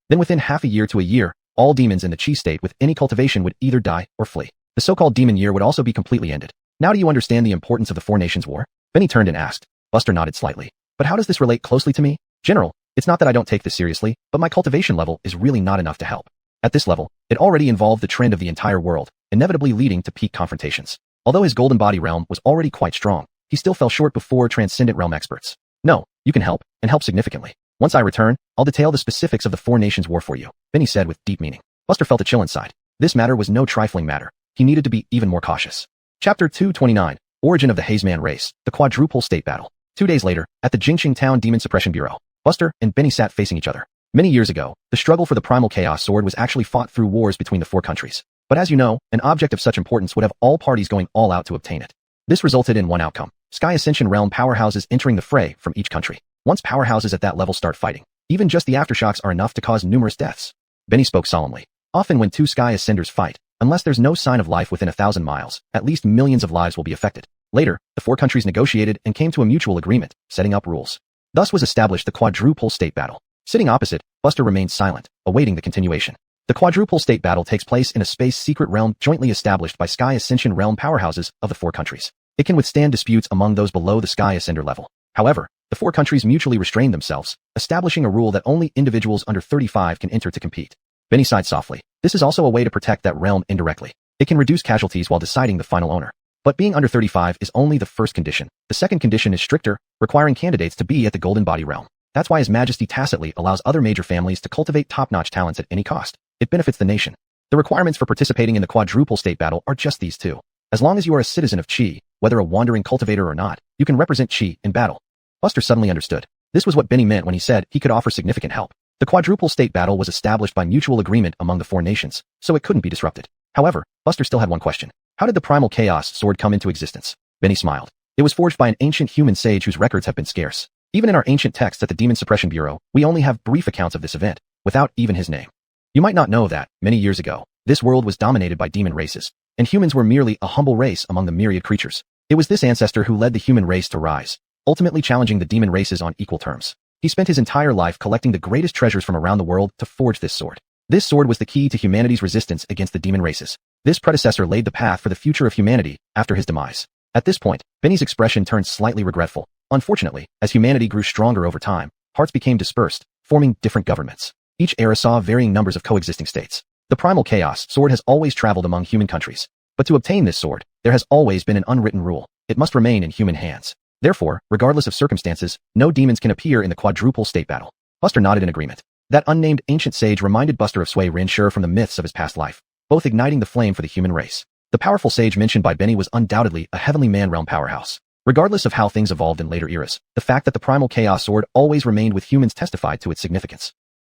then within half a year to a year, all demons in the Chi State with any cultivation would either die or flee. The so-called demon year would also be completely ended. Now do you understand the importance of the Four Nations War? Benny turned and asked. Buster nodded slightly. But how does this relate closely to me? General, it's not that I don't take this seriously, but my cultivation level is really not enough to help. At this level, it already involved the trend of the entire world, inevitably leading to peak confrontations. Although his golden body realm was already quite strong, he still fell short before transcendent realm experts. No, you can help, and help significantly. Once I return, I'll detail the specifics of the Four Nations War for you, Benny said with deep meaning. Buster felt a chill inside. This matter was no trifling matter. He needed to be even more cautious. Chapter 229, Origin of the Hazeman Race, the Quadruple State Battle. 2 days later, at the Jingqing Town Demon Suppression Bureau, Buster and Benny sat facing each other. Many years ago, the struggle for the Primal Chaos Sword was actually fought through wars between the four countries. But as you know, an object of such importance would have all parties going all out to obtain it. This resulted in one outcome. Sky Ascension Realm powerhouses entering the fray from each country. Once powerhouses at that level start fighting, even just the aftershocks are enough to cause numerous deaths. Benny spoke solemnly. Often when two Sky Ascenders fight, unless there's no sign of life within 1,000 miles, at least millions of lives will be affected. Later, the four countries negotiated and came to a mutual agreement, setting up rules. Thus was established the Quadruple State Battle. Sitting opposite, Buster remained silent, awaiting the continuation. The Quadruple State Battle takes place in a space secret realm jointly established by Sky Ascension realm powerhouses of the four countries. It can withstand disputes among those below the Sky Ascender level. However, the four countries mutually restrain themselves, establishing a rule that only individuals under 35 can enter to compete. Benny sighed softly. This is also a way to protect that realm indirectly. It can reduce casualties while deciding the final owner. But being under 35 is only the first condition. The second condition is stricter, requiring candidates to be at the Golden Body realm. That's why His Majesty tacitly allows other major families to cultivate top-notch talents at any cost. It benefits the nation. The requirements for participating in the Quadruple State Battle are just these two. As long as you are a citizen of Qi, whether a wandering cultivator or not, you can represent Qi in battle. Buster suddenly understood. This was what Benny meant when he said he could offer significant help. The Quadruple State Battle was established by mutual agreement among the four nations, so it couldn't be disrupted. However, Buster still had one question. How did the Primal Chaos Sword come into existence? Benny smiled. It was forged by an ancient human sage whose records have been scarce. Even in our ancient texts at the Demon Suppression Bureau, we only have brief accounts of this event, without even his name. You might not know that, many years ago, this world was dominated by demon races, and humans were merely a humble race among the myriad creatures. It was this ancestor who led the human race to rise, ultimately challenging the demon races on equal terms. He spent his entire life collecting the greatest treasures from around the world to forge this sword. This sword was the key to humanity's resistance against the demon races. This predecessor laid the path for the future of humanity after his demise. At this point, Benny's expression turned slightly regretful. Unfortunately, as humanity grew stronger over time, hearts became dispersed, forming different governments. Each era saw varying numbers of coexisting states. The Primal Chaos Sword has always traveled among human countries. But to obtain this sword, there has always been an unwritten rule. It must remain in human hands. Therefore, regardless of circumstances, no demons can appear in the Quadruple State Battle. Buster nodded in agreement. That unnamed ancient sage reminded Buster of Sui Rinshur from the myths of his past life, both igniting the flame for the human race. The powerful sage mentioned by Benny was undoubtedly a heavenly man realm powerhouse. Regardless of how things evolved in later eras, the fact that the Primal Chaos Sword always remained with humans testified to its significance.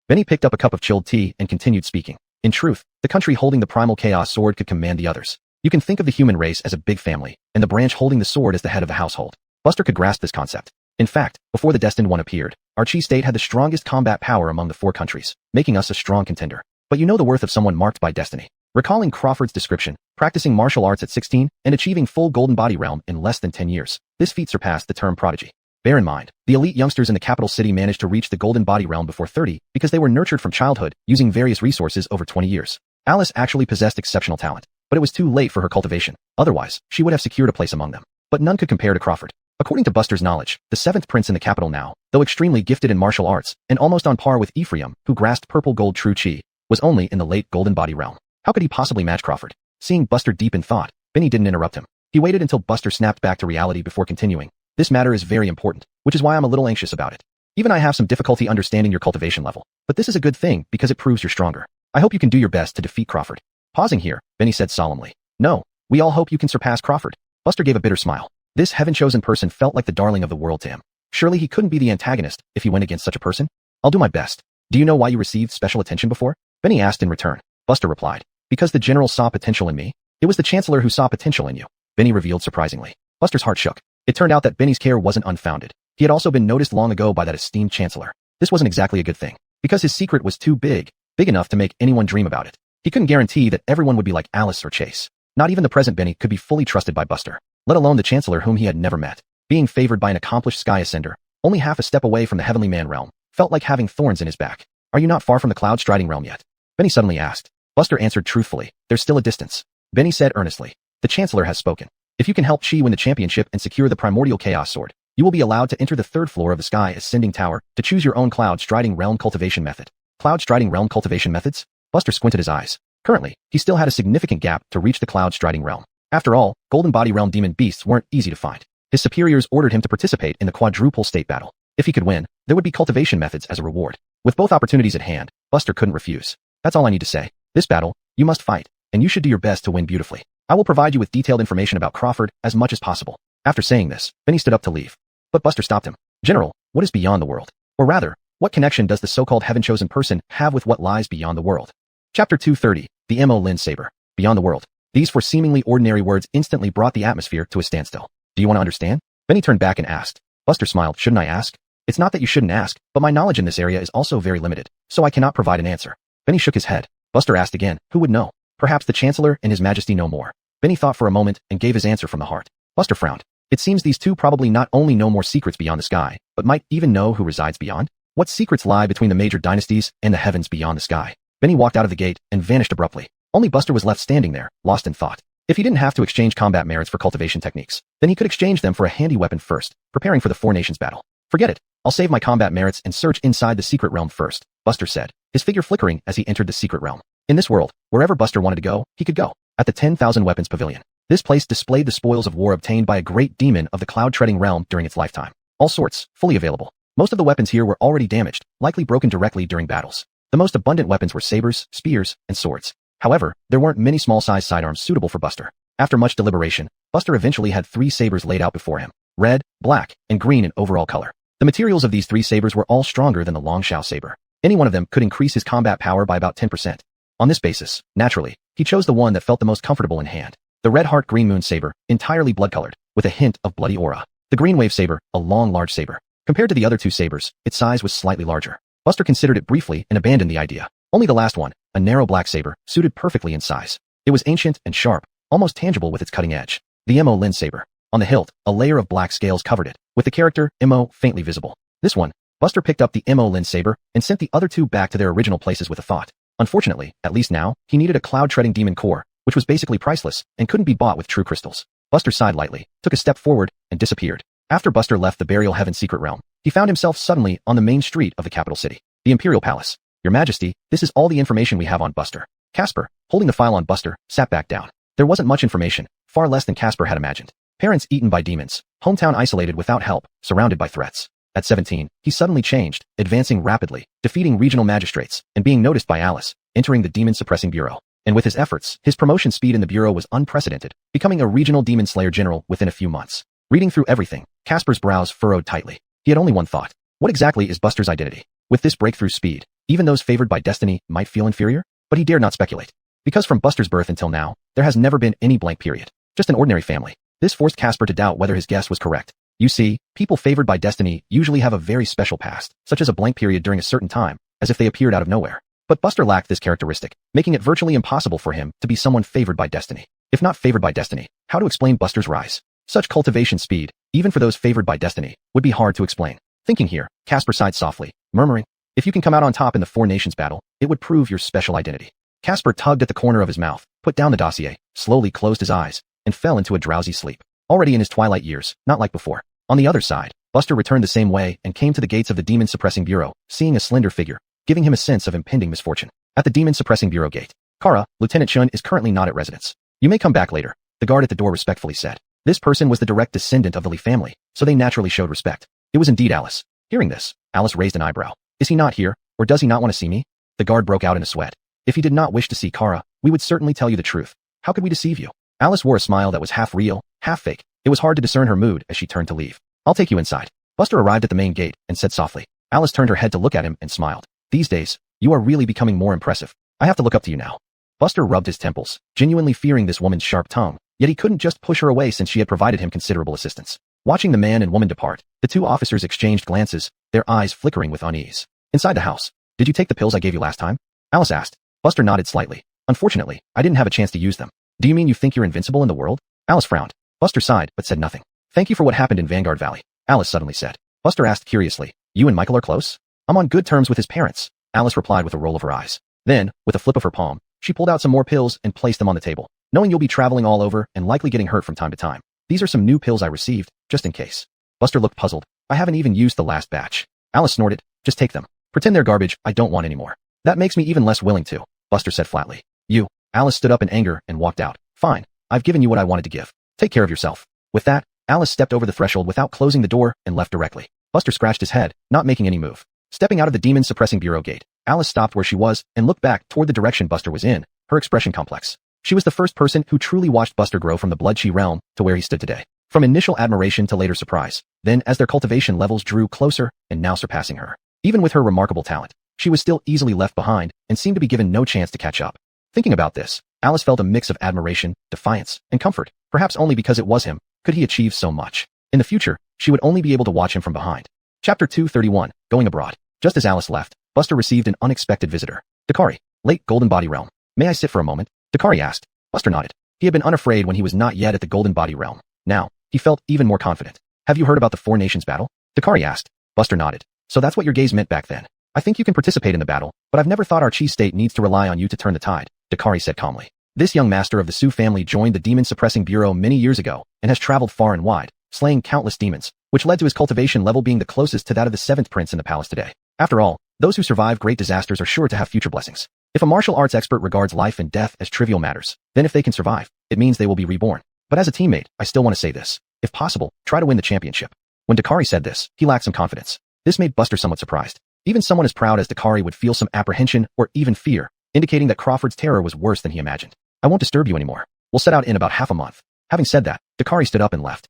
Benny picked up a cup of chilled tea and continued speaking. In truth, the country holding the Primal Chaos Sword could command the others. You can think of the human race as a big family, and the branch holding the sword as the head of the household. Buster could grasp this concept. In fact, before the Destined One appeared, our Chi State had the strongest combat power among the four countries, making us a strong contender. But you know the worth of someone marked by destiny. Recalling Crawford's description, practicing martial arts at 16 and achieving full golden body realm in less than 10 years, this feat surpassed the term prodigy. Bear in mind, the elite youngsters in the capital city managed to reach the golden body realm before 30 because they were nurtured from childhood using various resources over 20 years. Alice actually possessed exceptional talent, but it was too late for her cultivation. Otherwise, she would have secured a place among them. But none could compare to Crawford. According to Buster's knowledge, the 7th prince in the capital now, though extremely gifted in martial arts and almost on par with Ephraim, who grasped purple gold true chi, was only in the late golden body realm. How could he possibly match Crawford? Seeing Buster deep in thought, Benny didn't interrupt him. He waited until Buster snapped back to reality before continuing. This matter is very important, which is why I'm a little anxious about it. Even I have some difficulty understanding your cultivation level, but this is a good thing because it proves you're stronger. I hope you can do your best to defeat Crawford. Pausing here, Benny said solemnly. No, we all hope you can surpass Crawford. Buster gave a bitter smile. This heaven-chosen person felt like the darling of the world to him. Surely he couldn't be the antagonist if he went against such a person? I'll do my best. Do you know why you received special attention before? Benny asked in return. Buster replied. Because the general saw potential in me? It was the chancellor who saw potential in you, Benny revealed surprisingly. Buster's heart shook. It turned out that Benny's care wasn't unfounded. He had also been noticed long ago by that esteemed chancellor. This wasn't exactly a good thing, because his secret was too big enough to make anyone dream about it. He couldn't guarantee that everyone would be like Alice or Chase. Not even the present Benny could be fully trusted by Buster, let alone the chancellor whom he had never met. Being favored by an accomplished sky ascender, only half a step away from the heavenly man realm, felt like having thorns in his back. Are you not far from the cloud striding realm yet? Benny suddenly asked. Buster answered truthfully. There's still a distance. Benny said earnestly. The chancellor has spoken. If you can help Chi win the championship and secure the primordial chaos sword, you will be allowed to enter the 3rd floor of the sky ascending tower to choose your own cloud striding realm cultivation method. Cloud striding realm cultivation methods? Buster squinted his eyes. Currently, he still had a significant gap to reach the cloud striding realm. After all, golden body realm demon beasts weren't easy to find. His superiors ordered him to participate in the quadruple state battle. If he could win, there would be cultivation methods as a reward. With both opportunities at hand, Buster couldn't refuse. That's all I need to say. This battle, you must fight, and you should do your best to win beautifully. I will provide you with detailed information about Crawford as much as possible. After saying this, Benny stood up to leave. But Buster stopped him. General, what is beyond the world? Or rather, what connection does the so-called heaven-chosen person have with what lies beyond the world? Chapter 230, the M.O. Lin Saber. Beyond the world. These 4 seemingly ordinary words instantly brought the atmosphere to a standstill. Do you want to understand? Benny turned back and asked. Buster smiled. Shouldn't I ask? It's not that you shouldn't ask, but my knowledge in this area is also very limited, so I cannot provide an answer. Benny shook his head. Buster asked again. Who would know? Perhaps the Chancellor and His Majesty know more. Benny thought for a moment and gave his answer from the heart. Buster frowned. It seems these two probably not only know more secrets beyond the sky, but might even know who resides beyond. What secrets lie between the major dynasties and the heavens beyond the sky? Benny walked out of the gate and vanished abruptly. Only Buster was left standing there, lost in thought. If he didn't have to exchange combat merits for cultivation techniques, then he could exchange them for a handy weapon first, preparing for the 4 nations battle. Forget it. I'll save my combat merits and search inside the secret realm first, Buster said, his figure flickering as he entered the secret realm. In this world, wherever Buster wanted to go, he could go. At the 10,000 Weapons Pavilion. This place displayed the spoils of war obtained by a great demon of the cloud-treading realm during its lifetime. All sorts, fully available. Most of the weapons here were already damaged, likely broken directly during battles. The most abundant weapons were sabers, spears, and swords. However, there weren't many small-sized sidearms suitable for Buster. After much deliberation, Buster eventually had 3 sabers laid out before him. Red, black, and green in overall color. The materials of these 3 sabers were all stronger than the Longshao saber. Any one of them could increase his combat power by about 10%. On this basis, naturally, he chose the one that felt the most comfortable in hand. The Red Heart Green Moon saber, entirely blood-colored, with a hint of bloody aura. The Green Wave saber, a long, large saber. Compared to the other 2 sabers, its size was slightly larger. Buster considered it briefly and abandoned the idea. Only the last one, a narrow black saber, suited perfectly in size. It was ancient and sharp, almost tangible with its cutting edge. The M.O. Lin saber. On the hilt, a layer of black scales covered it, with the character M.O. faintly visible. This one, Buster picked up the M.O. Lin saber and sent the other 2 back to their original places with a thought. Unfortunately, at least now, he needed a cloud-treading demon core, which was basically priceless and couldn't be bought with true crystals. Buster sighed lightly, took a step forward, and disappeared. After Buster left the Burial Heaven secret realm, he found himself suddenly on the main street of the capital city, the Imperial Palace. Your Majesty, this is all the information we have on Buster. Casper, holding the file on Buster, sat back down. There wasn't much information, far less than Casper had imagined. Parents eaten by demons, hometown isolated without help, surrounded by threats. At 17, he suddenly changed, advancing rapidly, defeating regional magistrates, and being noticed by Alice, entering the Demon Suppressing Bureau. And with his efforts, his promotion speed in the Bureau was unprecedented, becoming a regional demon slayer general within a few months. Reading through everything, Casper's brows furrowed tightly. He had only one thought. What exactly is Buster's identity? With this breakthrough speed, even those favored by destiny might feel inferior, but he dared not speculate. Because from Buster's birth until now, there has never been any blank period. Just an ordinary family. This forced Casper to doubt whether his guess was correct. You see, people favored by destiny usually have a very special past, such as a blank period during a certain time, as if they appeared out of nowhere. But Buster lacked this characteristic, making it virtually impossible for him to be someone favored by destiny. If not favored by destiny, how to explain Buster's rise? Such cultivation speed, even for those favored by destiny, would be hard to explain. Thinking here, Casper sighed softly, murmuring, "If you can come out on top in the Four Nations battle, it would prove your special identity." Casper tugged at the corner of his mouth, put down the dossier, slowly closed his eyes, and fell into a drowsy sleep. Already in his twilight years, not like before. On the other side, Buster returned the same way and came to the gates of the Demon Suppressing Bureau, seeing a slender figure, giving him a sense of impending misfortune. At the Demon Suppressing Bureau gate, "Kara, Lieutenant Chun is currently not at residence. You may come back later," the guard at the door respectfully said. This person was the direct descendant of the Lee family, so they naturally showed respect. It was indeed Alice. Hearing this, Alice raised an eyebrow. "Is he not here, or does he not want to see me?" The guard broke out in a sweat. "If he did not wish to see Kara, we would certainly tell you the truth. How could we deceive you?" Alice wore a smile that was half real, half fake. It was hard to discern her mood as she turned to leave. "I'll take you inside." Buster arrived at the main gate and said softly. Alice turned her head to look at him and smiled. "These days, you are really becoming more impressive. I have to look up to you now." Buster rubbed his temples, genuinely fearing this woman's sharp tongue, yet he couldn't just push her away since she had provided him considerable assistance. Watching the man and woman depart, the two officers exchanged glances, their eyes flickering with unease. Inside the house, "Did you take the pills I gave you last time?" Alice asked. Buster nodded slightly. "Unfortunately, I didn't have a chance to use them." "Do you mean you think you're invincible in the world?" Alice frowned. Buster sighed, but said nothing. "Thank you for what happened in Vanguard Valley," Alice suddenly said. Buster asked curiously, "You and Michael are close?" "I'm on good terms with his parents," Alice replied with a roll of her eyes. Then, with a flip of her palm, she pulled out some more pills and placed them on the table. "Knowing you'll be traveling all over and likely getting hurt from time to time, these are some new pills I received, just in case." Buster looked puzzled. "I haven't even used the last batch." Alice snorted. "Just take them. Pretend they're garbage, I don't want any more." "That makes me even less willing to," Buster said flatly. "You." Alice stood up in anger and walked out. "Fine. I've given you what I wanted to give. Take care of yourself." With that, Alice stepped over the threshold without closing the door and left directly. Buster scratched his head, not making any move. Stepping out of the Demon Suppressing Bureau gate, Alice stopped where she was and looked back toward the direction Buster was in, her expression complex. She was the first person who truly watched Buster grow from the Blood Chi realm to where he stood today. From initial admiration to later surprise, then as their cultivation levels drew closer and now surpassing her. Even with her remarkable talent, she was still easily left behind and seemed to be given no chance to catch up. Thinking about this, Alice felt a mix of admiration, defiance, and comfort, perhaps only because it was him. Could he achieve so much? In the future, she would only be able to watch him from behind. Chapter 231, Going Abroad. Just as Alice left, Buster received an unexpected visitor. "Dakari, late Golden Body Realm. May I sit for a moment?" Dakari asked. Buster nodded. He had been unafraid when he was not yet at the Golden Body Realm. Now, he felt even more confident. "Have you heard about the Four Nations battle?" Dakari asked. Buster nodded. "So that's what your gaze meant back then. I think you can participate in the battle, but I've never thought our Chi state needs to rely on you to turn the tide," Dakari said calmly. This young master of the Sioux family joined the Demon Suppressing Bureau many years ago and has traveled far and wide, slaying countless demons, which led to his cultivation level being the closest to that of the 7th prince in the palace today. After all, those who survive great disasters are sure to have future blessings. If a martial arts expert regards life and death as trivial matters, then if they can survive, it means they will be reborn. But as a teammate, I still want to say this. If possible, try to win the championship. When Dakari said this, he lacked some confidence. This made Buster somewhat surprised. Even someone as proud as Dakari would feel some apprehension or even fear, indicating that Crawford's terror was worse than he imagined. "I won't disturb you anymore. We'll set out in about half a month." Having said that, Dakari stood up and left.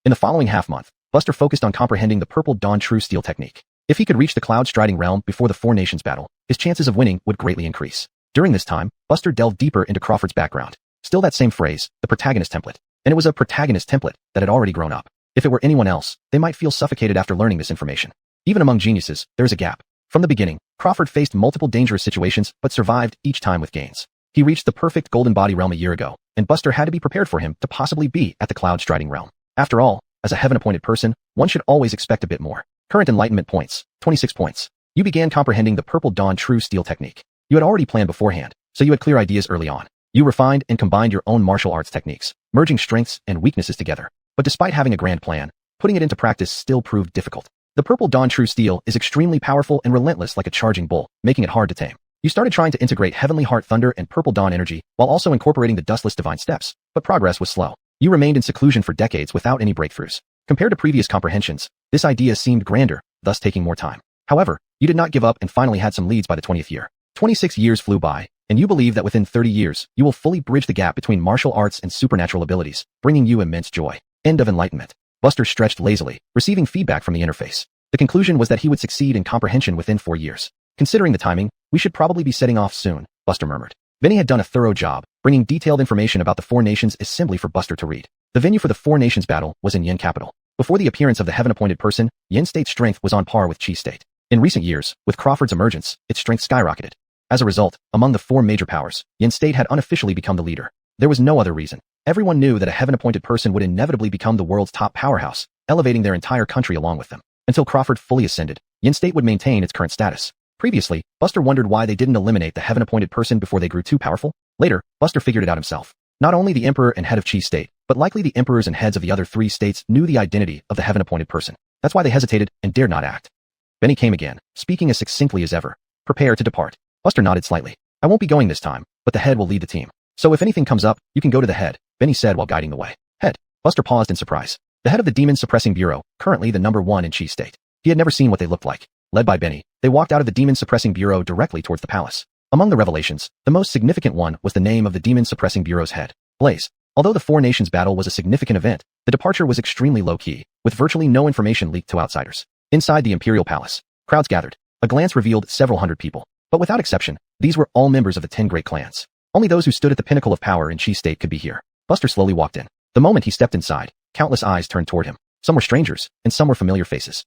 In the following half month, Buster focused on comprehending the Purple Dawn True Steel technique. If he could reach the Cloud Striding realm before the Four Nations battle, his chances of winning would greatly increase. During this time, Buster delved deeper into Crawford's background. Still that same phrase, the protagonist template. And it was a protagonist template that had already grown up. If it were anyone else, they might feel suffocated after learning this information. Even among geniuses, there is a gap. From the beginning, Crawford faced multiple dangerous situations but survived each time with gains. He reached the perfect Golden Body realm a year ago, and Buster had to be prepared for him to possibly be at the Cloud Striding realm. After all, as a heaven-appointed person, one should always expect a bit more. Current enlightenment points, 26 points. You began comprehending the Purple Dawn True Steel technique. You had already planned beforehand, so you had clear ideas early on. You refined and combined your own martial arts techniques, merging strengths and weaknesses together. But despite having a grand plan, putting it into practice still proved difficult. The Purple Dawn True Steel is extremely powerful and relentless like a charging bull, making it hard to tame. You started trying to integrate Heavenly Heart Thunder and Purple Dawn energy while also incorporating the Dustless Divine Steps, but progress was slow. You remained in seclusion for decades without any breakthroughs. Compared to previous comprehensions, this idea seemed grander, thus taking more time. However, you did not give up and finally had some leads by the 20th year. 26 years flew by, and you believe that within 30 years, you will fully bridge the gap between martial arts and supernatural abilities, bringing you immense joy. End of enlightenment. Buster stretched lazily, receiving feedback from the interface. The conclusion was that he would succeed in comprehension within 4 years. Considering the timing, we should probably be setting off soon, Buster murmured. Benny had done a thorough job, bringing detailed information about the Four Nations assembly for Buster to read. The venue for the Four Nations battle was in Yin capital. Before the appearance of the heaven-appointed person, Yin State's strength was on par with Chi State. In recent years, with Crawford's emergence, its strength skyrocketed. As a result, among the four major powers, Yin State had unofficially become the leader. There was no other reason. Everyone knew that a heaven-appointed person would inevitably become the world's top powerhouse, elevating their entire country along with them. Until Crawford fully ascended, Yin State would maintain its current status. Previously, Buster wondered why they didn't eliminate the heaven-appointed person before they grew too powerful. Later, Buster figured it out himself. Not only the Emperor and head of Chi State, but likely the Emperors and heads of the other 3 states knew the identity of the heaven-appointed person. That's why they hesitated and dared not act. Benny came again, speaking as succinctly as ever. Prepare to depart. Buster nodded slightly. I won't be going this time, but the head will lead the team. So if anything comes up, you can go to the head, Benny said while guiding the way. Head. Buster paused in surprise. The head of the Demon Suppressing Bureau, currently the #1 in Chi State. He had never seen what they looked like. Led by Benny, they walked out of the Demon Suppressing Bureau directly towards the palace. Among the revelations, the most significant one was the name of the Demon Suppressing Bureau's head, Blaze. Although the Four Nations battle was a significant event, the departure was extremely low-key, with virtually no information leaked to outsiders. Inside the Imperial Palace, crowds gathered. A glance revealed several hundred people. But without exception, these were all members of the 10 great clans. Only those who stood at the pinnacle of power in Chi State could be here. Buster slowly walked in. The moment he stepped inside, countless eyes turned toward him. Some were strangers, and some were familiar faces.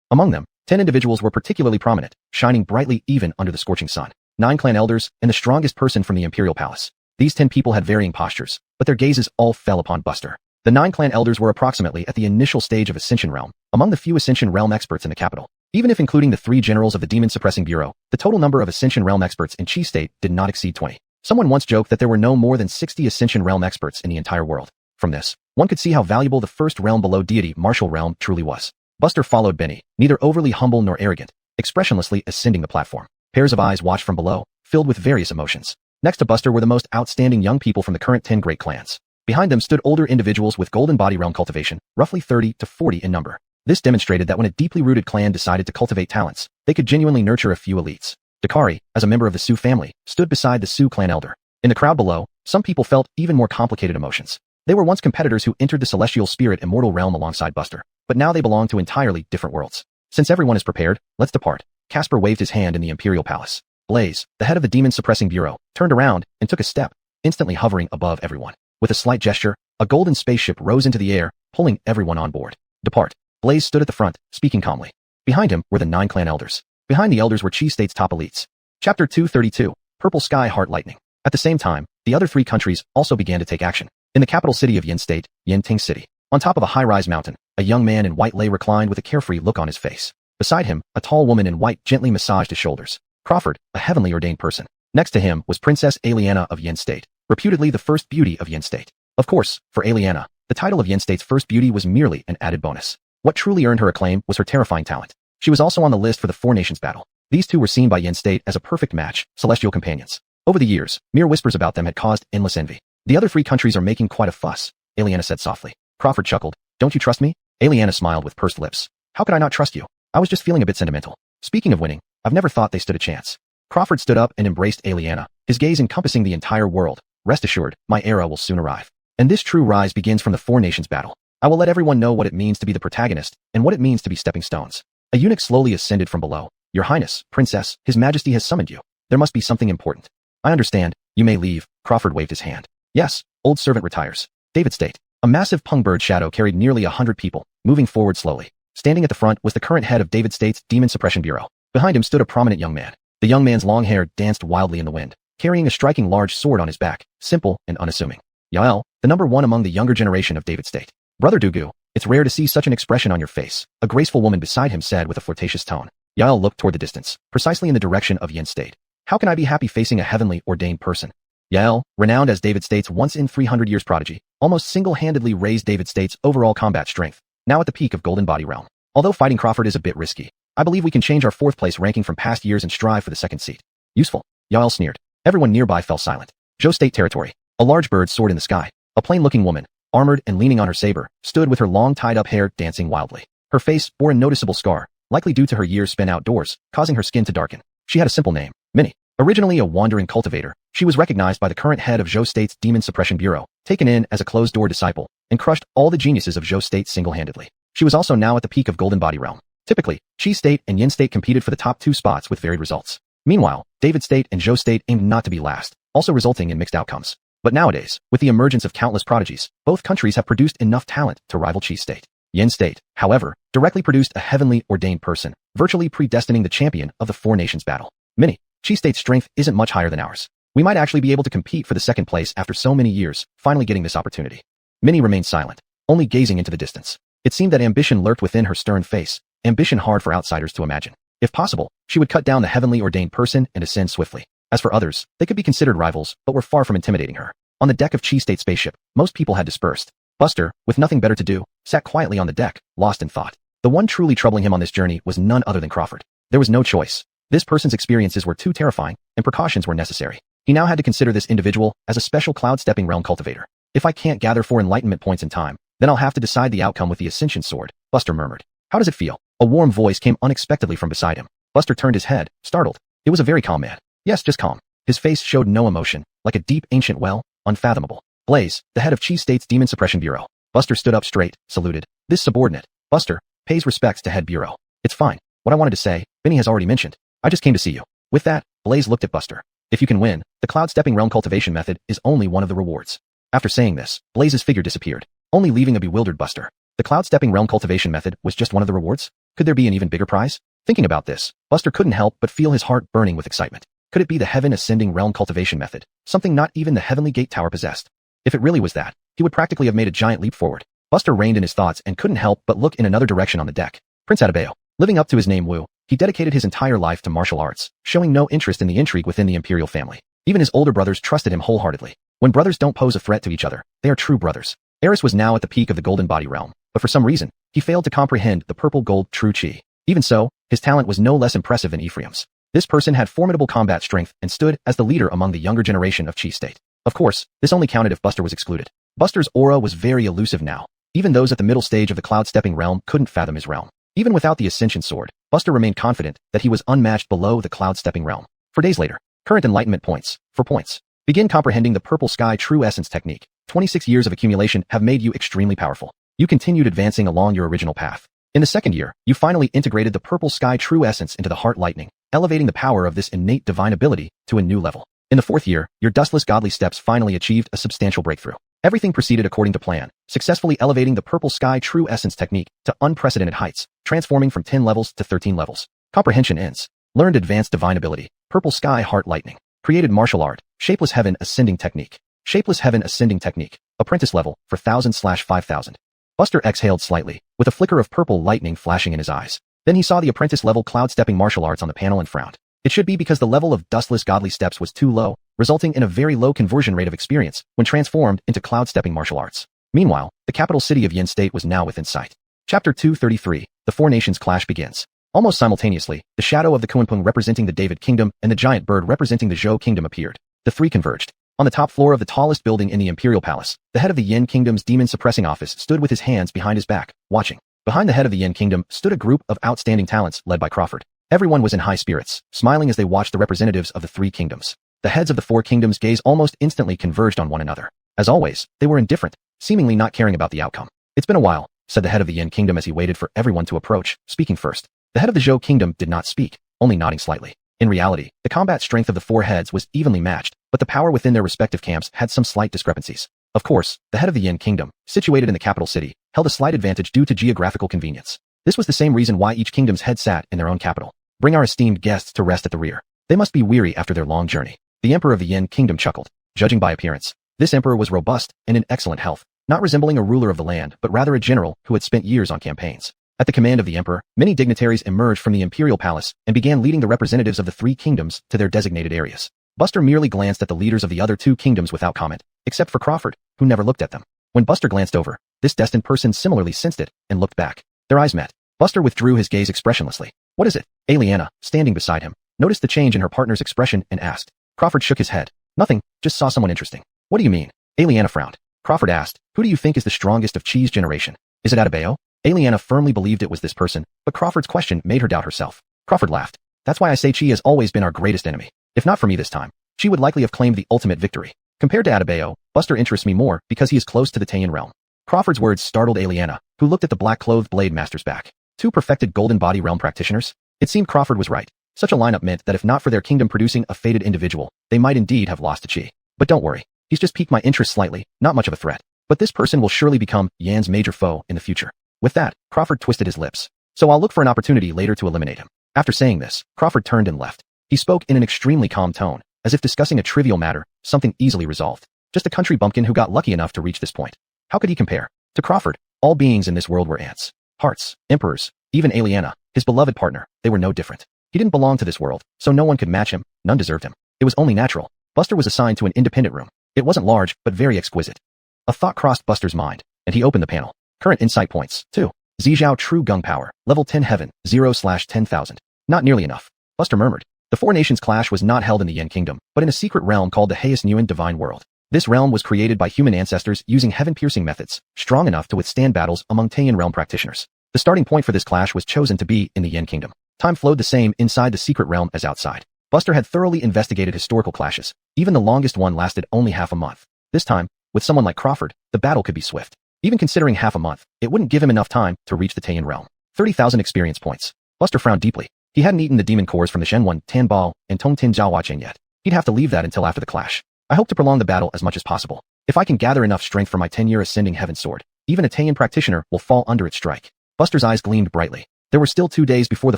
Among them, 10 individuals were particularly prominent, shining brightly even under the scorching sun. 9 clan elders, and the strongest person from the Imperial Palace. These 10 people had varying postures, but their gazes all fell upon Buster. The 9 clan elders were approximately at the initial stage of Ascension Realm, among the few Ascension Realm experts in the capital. Even if including the 3 generals of the Demon Suppressing Bureau, the total number of Ascension Realm experts in Chi State did not exceed 20. Someone once joked that there were no more than 60 Ascension Realm experts in the entire world. From this, one could see how valuable the first realm below deity, Martial Realm, truly was. Buster followed Benny, neither overly humble nor arrogant, expressionlessly ascending the platform. Pairs of eyes watched from below, filled with various emotions. Next to Buster were the most outstanding young people from the current 10 great clans. Behind them stood older individuals with golden body realm cultivation, roughly 30 to 40 in number. This demonstrated that when a deeply rooted clan decided to cultivate talents, they could genuinely nurture a few elites. Dakari, as a member of the Su family, stood beside the Su clan elder. In the crowd below, some people felt even more complicated emotions. They were once competitors who entered the celestial spirit immortal realm alongside Buster, but now they belonged to entirely different worlds. Since everyone is prepared, let's depart. Casper waved his hand in the Imperial Palace. Blaze, the head of the Demon Suppressing Bureau, turned around and took a step, instantly hovering above everyone. With a slight gesture, a golden spaceship rose into the air, pulling everyone on board. Depart. Blaze stood at the front, speaking calmly. Behind him were the 9 clan elders. Behind the elders were Chi State's top elites. Chapter 232, Purple Sky Heart Lightning. At the same time, the other 3 countries also began to take action. In the capital city of Yin State, Yinting City, on top of a high-rise mountain, a young man in white lay reclined with a carefree look on his face. Beside him, a tall woman in white gently massaged his shoulders. Crawford, a heavenly ordained person. Next to him was Princess Aliana of Yin State, reputedly the first beauty of Yin State. Of course, for Aliana, the title of Yin State's first beauty was merely an added bonus. What truly earned her acclaim was her terrifying talent. She was also on the list for the Four Nations battle. These 2 were seen by Yin State as a perfect match, celestial companions. Over the years, mere whispers about them had caused endless envy. The other 3 countries are making quite a fuss, Aliana said softly. Crawford chuckled. Don't you trust me? Aliana smiled with pursed lips. How could I not trust you? I was just feeling a bit sentimental. Speaking of winning, I've never thought they stood a chance. Crawford stood up and embraced Aliana, his gaze encompassing the entire world. Rest assured, my era will soon arrive. And this true rise begins from the Four Nations battle. I will let everyone know what it means to be the protagonist, and what it means to be stepping stones. A eunuch slowly ascended from below. Your Highness, Princess, His Majesty has summoned you. There must be something important. I understand. You may leave. Crawford waved his hand. Yes, old servant retires. David State. A massive pungbird shadow carried nearly 100 people, moving forward slowly. Standing at the front was the current head of David State's Demon Suppression Bureau. Behind him stood a prominent young man. The young man's long hair danced wildly in the wind, carrying a striking large sword on his back, simple and unassuming. Yael, the #1 among the younger generation of David State. Brother Dugu, it's rare to see such an expression on your face, a graceful woman beside him said with a flirtatious tone. Yael looked toward the distance, precisely in the direction of Yin State. How can I be happy facing a heavenly ordained person? Yael, renowned as David State's once in 300 years prodigy, almost single-handedly raised David State's overall combat strength, now at the peak of Golden Body Realm. Although fighting Crawford is a bit risky, I believe we can change our 4th place ranking from past years and strive for the 2nd seat. Useful. Yael sneered. Everyone nearby fell silent. Zhou State territory. A large bird soared in the sky. A plain-looking woman, armored and leaning on her saber, stood with her long tied-up hair dancing wildly. Her face bore a noticeable scar, likely due to her years spent outdoors, causing her skin to darken. She had a simple name, Minnie. Originally a wandering cultivator, she was recognized by the current head of Zhou State's Demon Suppression Bureau, taken in as a closed-door disciple, and crushed all the geniuses of Zhou State single-handedly. She was also now at the peak of Golden Body Realm. Typically, Chi State and Yin State competed for the top 2 spots with varied results. Meanwhile, David State and Zhou State aimed not to be last, also resulting in mixed outcomes. But nowadays, with the emergence of countless prodigies, both countries have produced enough talent to rival Chi State. Yin State, however, directly produced a heavenly ordained person, virtually predestining the champion of the Four Nations battle. Minnie, Chi State's strength isn't much higher than ours. We might actually be able to compete for the 2nd place after so many years, finally getting this opportunity. Minnie remained silent, only gazing into the distance. It seemed that ambition lurked within her stern face, ambition hard for outsiders to imagine. If possible, she would cut down the heavenly ordained person and ascend swiftly. As for others, they could be considered rivals, but were far from intimidating her. On the deck of Chi State spaceship, most people had dispersed. Buster, with nothing better to do, sat quietly on the deck, lost in thought. The one truly troubling him on this journey was none other than Crawford. There was no choice. This person's experiences were too terrifying, and precautions were necessary. He now had to consider this individual as a special cloud-stepping realm cultivator. If I can't gather 4 enlightenment points in time, then I'll have to decide the outcome with the Ascension Sword, Buster murmured. How does it feel? A warm voice came unexpectedly from beside him. Buster turned his head, startled. It was a very calm man. Yes, just calm. His face showed no emotion, like a deep ancient well, unfathomable. Blaze, the head of Chi State's Demon Suppression Bureau. Buster stood up straight, saluted. This subordinate, Buster, pays respects to head bureau. It's fine. What I wanted to say, Benny has already mentioned. I just came to see you. With that, Blaze looked at Buster. If you can win, the cloud-stepping realm cultivation method is only one of the rewards. After saying this, Blaze's figure disappeared, only leaving a bewildered Buster. The cloud-stepping realm cultivation method was just one of the rewards? Could there be an even bigger prize? Thinking about this, Buster couldn't help but feel his heart burning with excitement. Could it be the heaven-ascending realm cultivation method, something not even the Heavenly Gate Tower possessed? If it really was that, he would practically have made a giant leap forward. Buster reined in his thoughts and couldn't help but look in another direction on the deck. Prince Adebayo. Living up to his name Wu, he dedicated his entire life to martial arts, showing no interest in the intrigue within the imperial family. Even his older brothers trusted him wholeheartedly. When brothers don't pose a threat to each other, they are true brothers. Eris was now at the peak of the golden body realm, but for some reason, he failed to comprehend the purple gold true chi. Even so, his talent was no less impressive than Ephraim's. This person had formidable combat strength and stood as the leader among the younger generation of Chi State. Of course, this only counted if Buster was excluded. Buster's aura was very elusive now. Even those at the middle stage of the cloud-stepping realm couldn't fathom his realm. Even without the Ascension Sword, Buster remained confident that he was unmatched below the cloud-stepping realm. For days later, current enlightenment points. For points. Begin comprehending the Purple Sky True Essence technique. 26 years of accumulation have made you extremely powerful. You continued advancing along your original path. In the second year, you finally integrated the Purple Sky True Essence into the Heart Lightning, elevating the power of this innate divine ability to a new level. In the fourth year, your dustless godly steps finally achieved a substantial breakthrough. Everything proceeded according to plan, successfully elevating the Purple Sky True Essence technique to unprecedented heights, transforming from 10 levels to 13 levels. Comprehension ends. Learned advanced divine ability. Purple Sky Heart Lightning. Created martial art. Shapeless Heaven Ascending Technique. Shapeless Heaven Ascending Technique. Apprentice level for 1000/5000. Buster exhaled slightly, with a flicker of purple lightning flashing in his eyes. Then he saw the apprentice level cloud-stepping martial arts on the panel and frowned. It should be because the level of dustless godly steps was too low, resulting in a very low conversion rate of experience when transformed into cloud-stepping martial arts. Meanwhile, the capital city of Yin State was now within sight. Chapter 233, The Four Nations Clash begins. Almost simultaneously, the shadow of the Kunpung representing the David Kingdom and the giant bird representing the Zhou Kingdom appeared. The three converged. On the top floor of the tallest building in the Imperial Palace, the head of the Yin Kingdom's demon suppressing office stood with his hands behind his back, watching. Behind the head of the Yin Kingdom stood a group of outstanding talents led by Crawford. Everyone was in high spirits, smiling as they watched the representatives of the three kingdoms. The heads of the four kingdoms' gaze almost instantly converged on one another. As always, they were indifferent, seemingly not caring about the outcome. It's been a while, said the head of the Yin Kingdom as he waited for everyone to approach, speaking first. The head of the Zhou Kingdom did not speak, only nodding slightly. In reality, the combat strength of the four heads was evenly matched, but the power within their respective camps had some slight discrepancies. Of course, the head of the Yin Kingdom, situated in the capital city, held a slight advantage due to geographical convenience. This was the same reason why each kingdom's head sat in their own capital. Bring our esteemed guests to rest at the rear. They must be weary after their long journey. The emperor of the Yin Kingdom chuckled. Judging by appearance, this emperor was robust and in excellent health, not resembling a ruler of the land but rather a general who had spent years on campaigns. At the command of the emperor, many dignitaries emerged from the imperial palace and began leading the representatives of the three kingdoms to their designated areas. Buster merely glanced at the leaders of the other two kingdoms without comment, except for Crawford, who never looked at them. When Buster glanced over, this destined person similarly sensed it and looked back. Their eyes met. Buster withdrew his gaze expressionlessly. What is it? Aliana, standing beside him, noticed the change in her partner's expression and asked. Crawford shook his head. Nothing, just saw someone interesting. What do you mean? Aliana frowned. Crawford asked, who do you think is the strongest of Chi's generation? Is it Adebayo? Aliana firmly believed it was this person, but Crawford's question made her doubt herself. Crawford laughed. That's why I say Chi has always been our greatest enemy. If not for me this time, Chi would likely have claimed the ultimate victory. Compared to Adebayo, Buster interests me more because he is close to the Taiyan realm. Crawford's words startled Aliana, who looked at the black-clothed blade master's back. Two perfected golden body realm practitioners? It seemed Crawford was right. Such a lineup meant that if not for their kingdom producing a fated individual, they might indeed have lost to Chi. But don't worry, he's just piqued my interest slightly, not much of a threat. But this person will surely become Yan's major foe in the future. With that, Crawford twisted his lips. So I'll look for an opportunity later to eliminate him. After saying this, Crawford turned and left. He spoke in an extremely calm tone, as if discussing a trivial matter, something easily resolved. Just a country bumpkin who got lucky enough to reach this point. How could he compare to Crawford, All beings in this world were ants, hearts, emperors, even Aliena, his beloved partner. They were no different. He didn't belong to this world, so no one could match him, none deserved him. It was only natural. Buster was assigned to an independent room. It wasn't large, but very exquisite. A thought crossed Buster's mind, and he opened the panel. Current insight points, 2. Zizhao True Gung Power, level 10 Heaven, 0/10,000. Not nearly enough. Buster murmured. The Four Nations clash was not held in the Yin Kingdom, but in a secret realm called the Heian Nguyen Divine World. This realm was created by human ancestors using heaven-piercing methods, strong enough to withstand battles among Taiyan realm practitioners. The starting point for this clash was chosen to be in the Yin Kingdom. Time flowed the same inside the secret realm as outside. Buster had thoroughly investigated historical clashes. Even the longest one lasted only half a month. This time, with someone like Crawford, the battle could be swift. Even considering half a month, it wouldn't give him enough time to reach the Taiyan realm. 30,000 experience points. Buster frowned deeply. He hadn't eaten the demon cores from the Shenwan, Tanbao, and Tongtin Jiaohuachen yet. He'd have to leave that until after the clash. I hope to prolong the battle as much as possible. If I can gather enough strength for my 10-year ascending heaven sword, even a Taiyan practitioner will fall under its strike. Buster's eyes gleamed brightly. There were still 2 days before the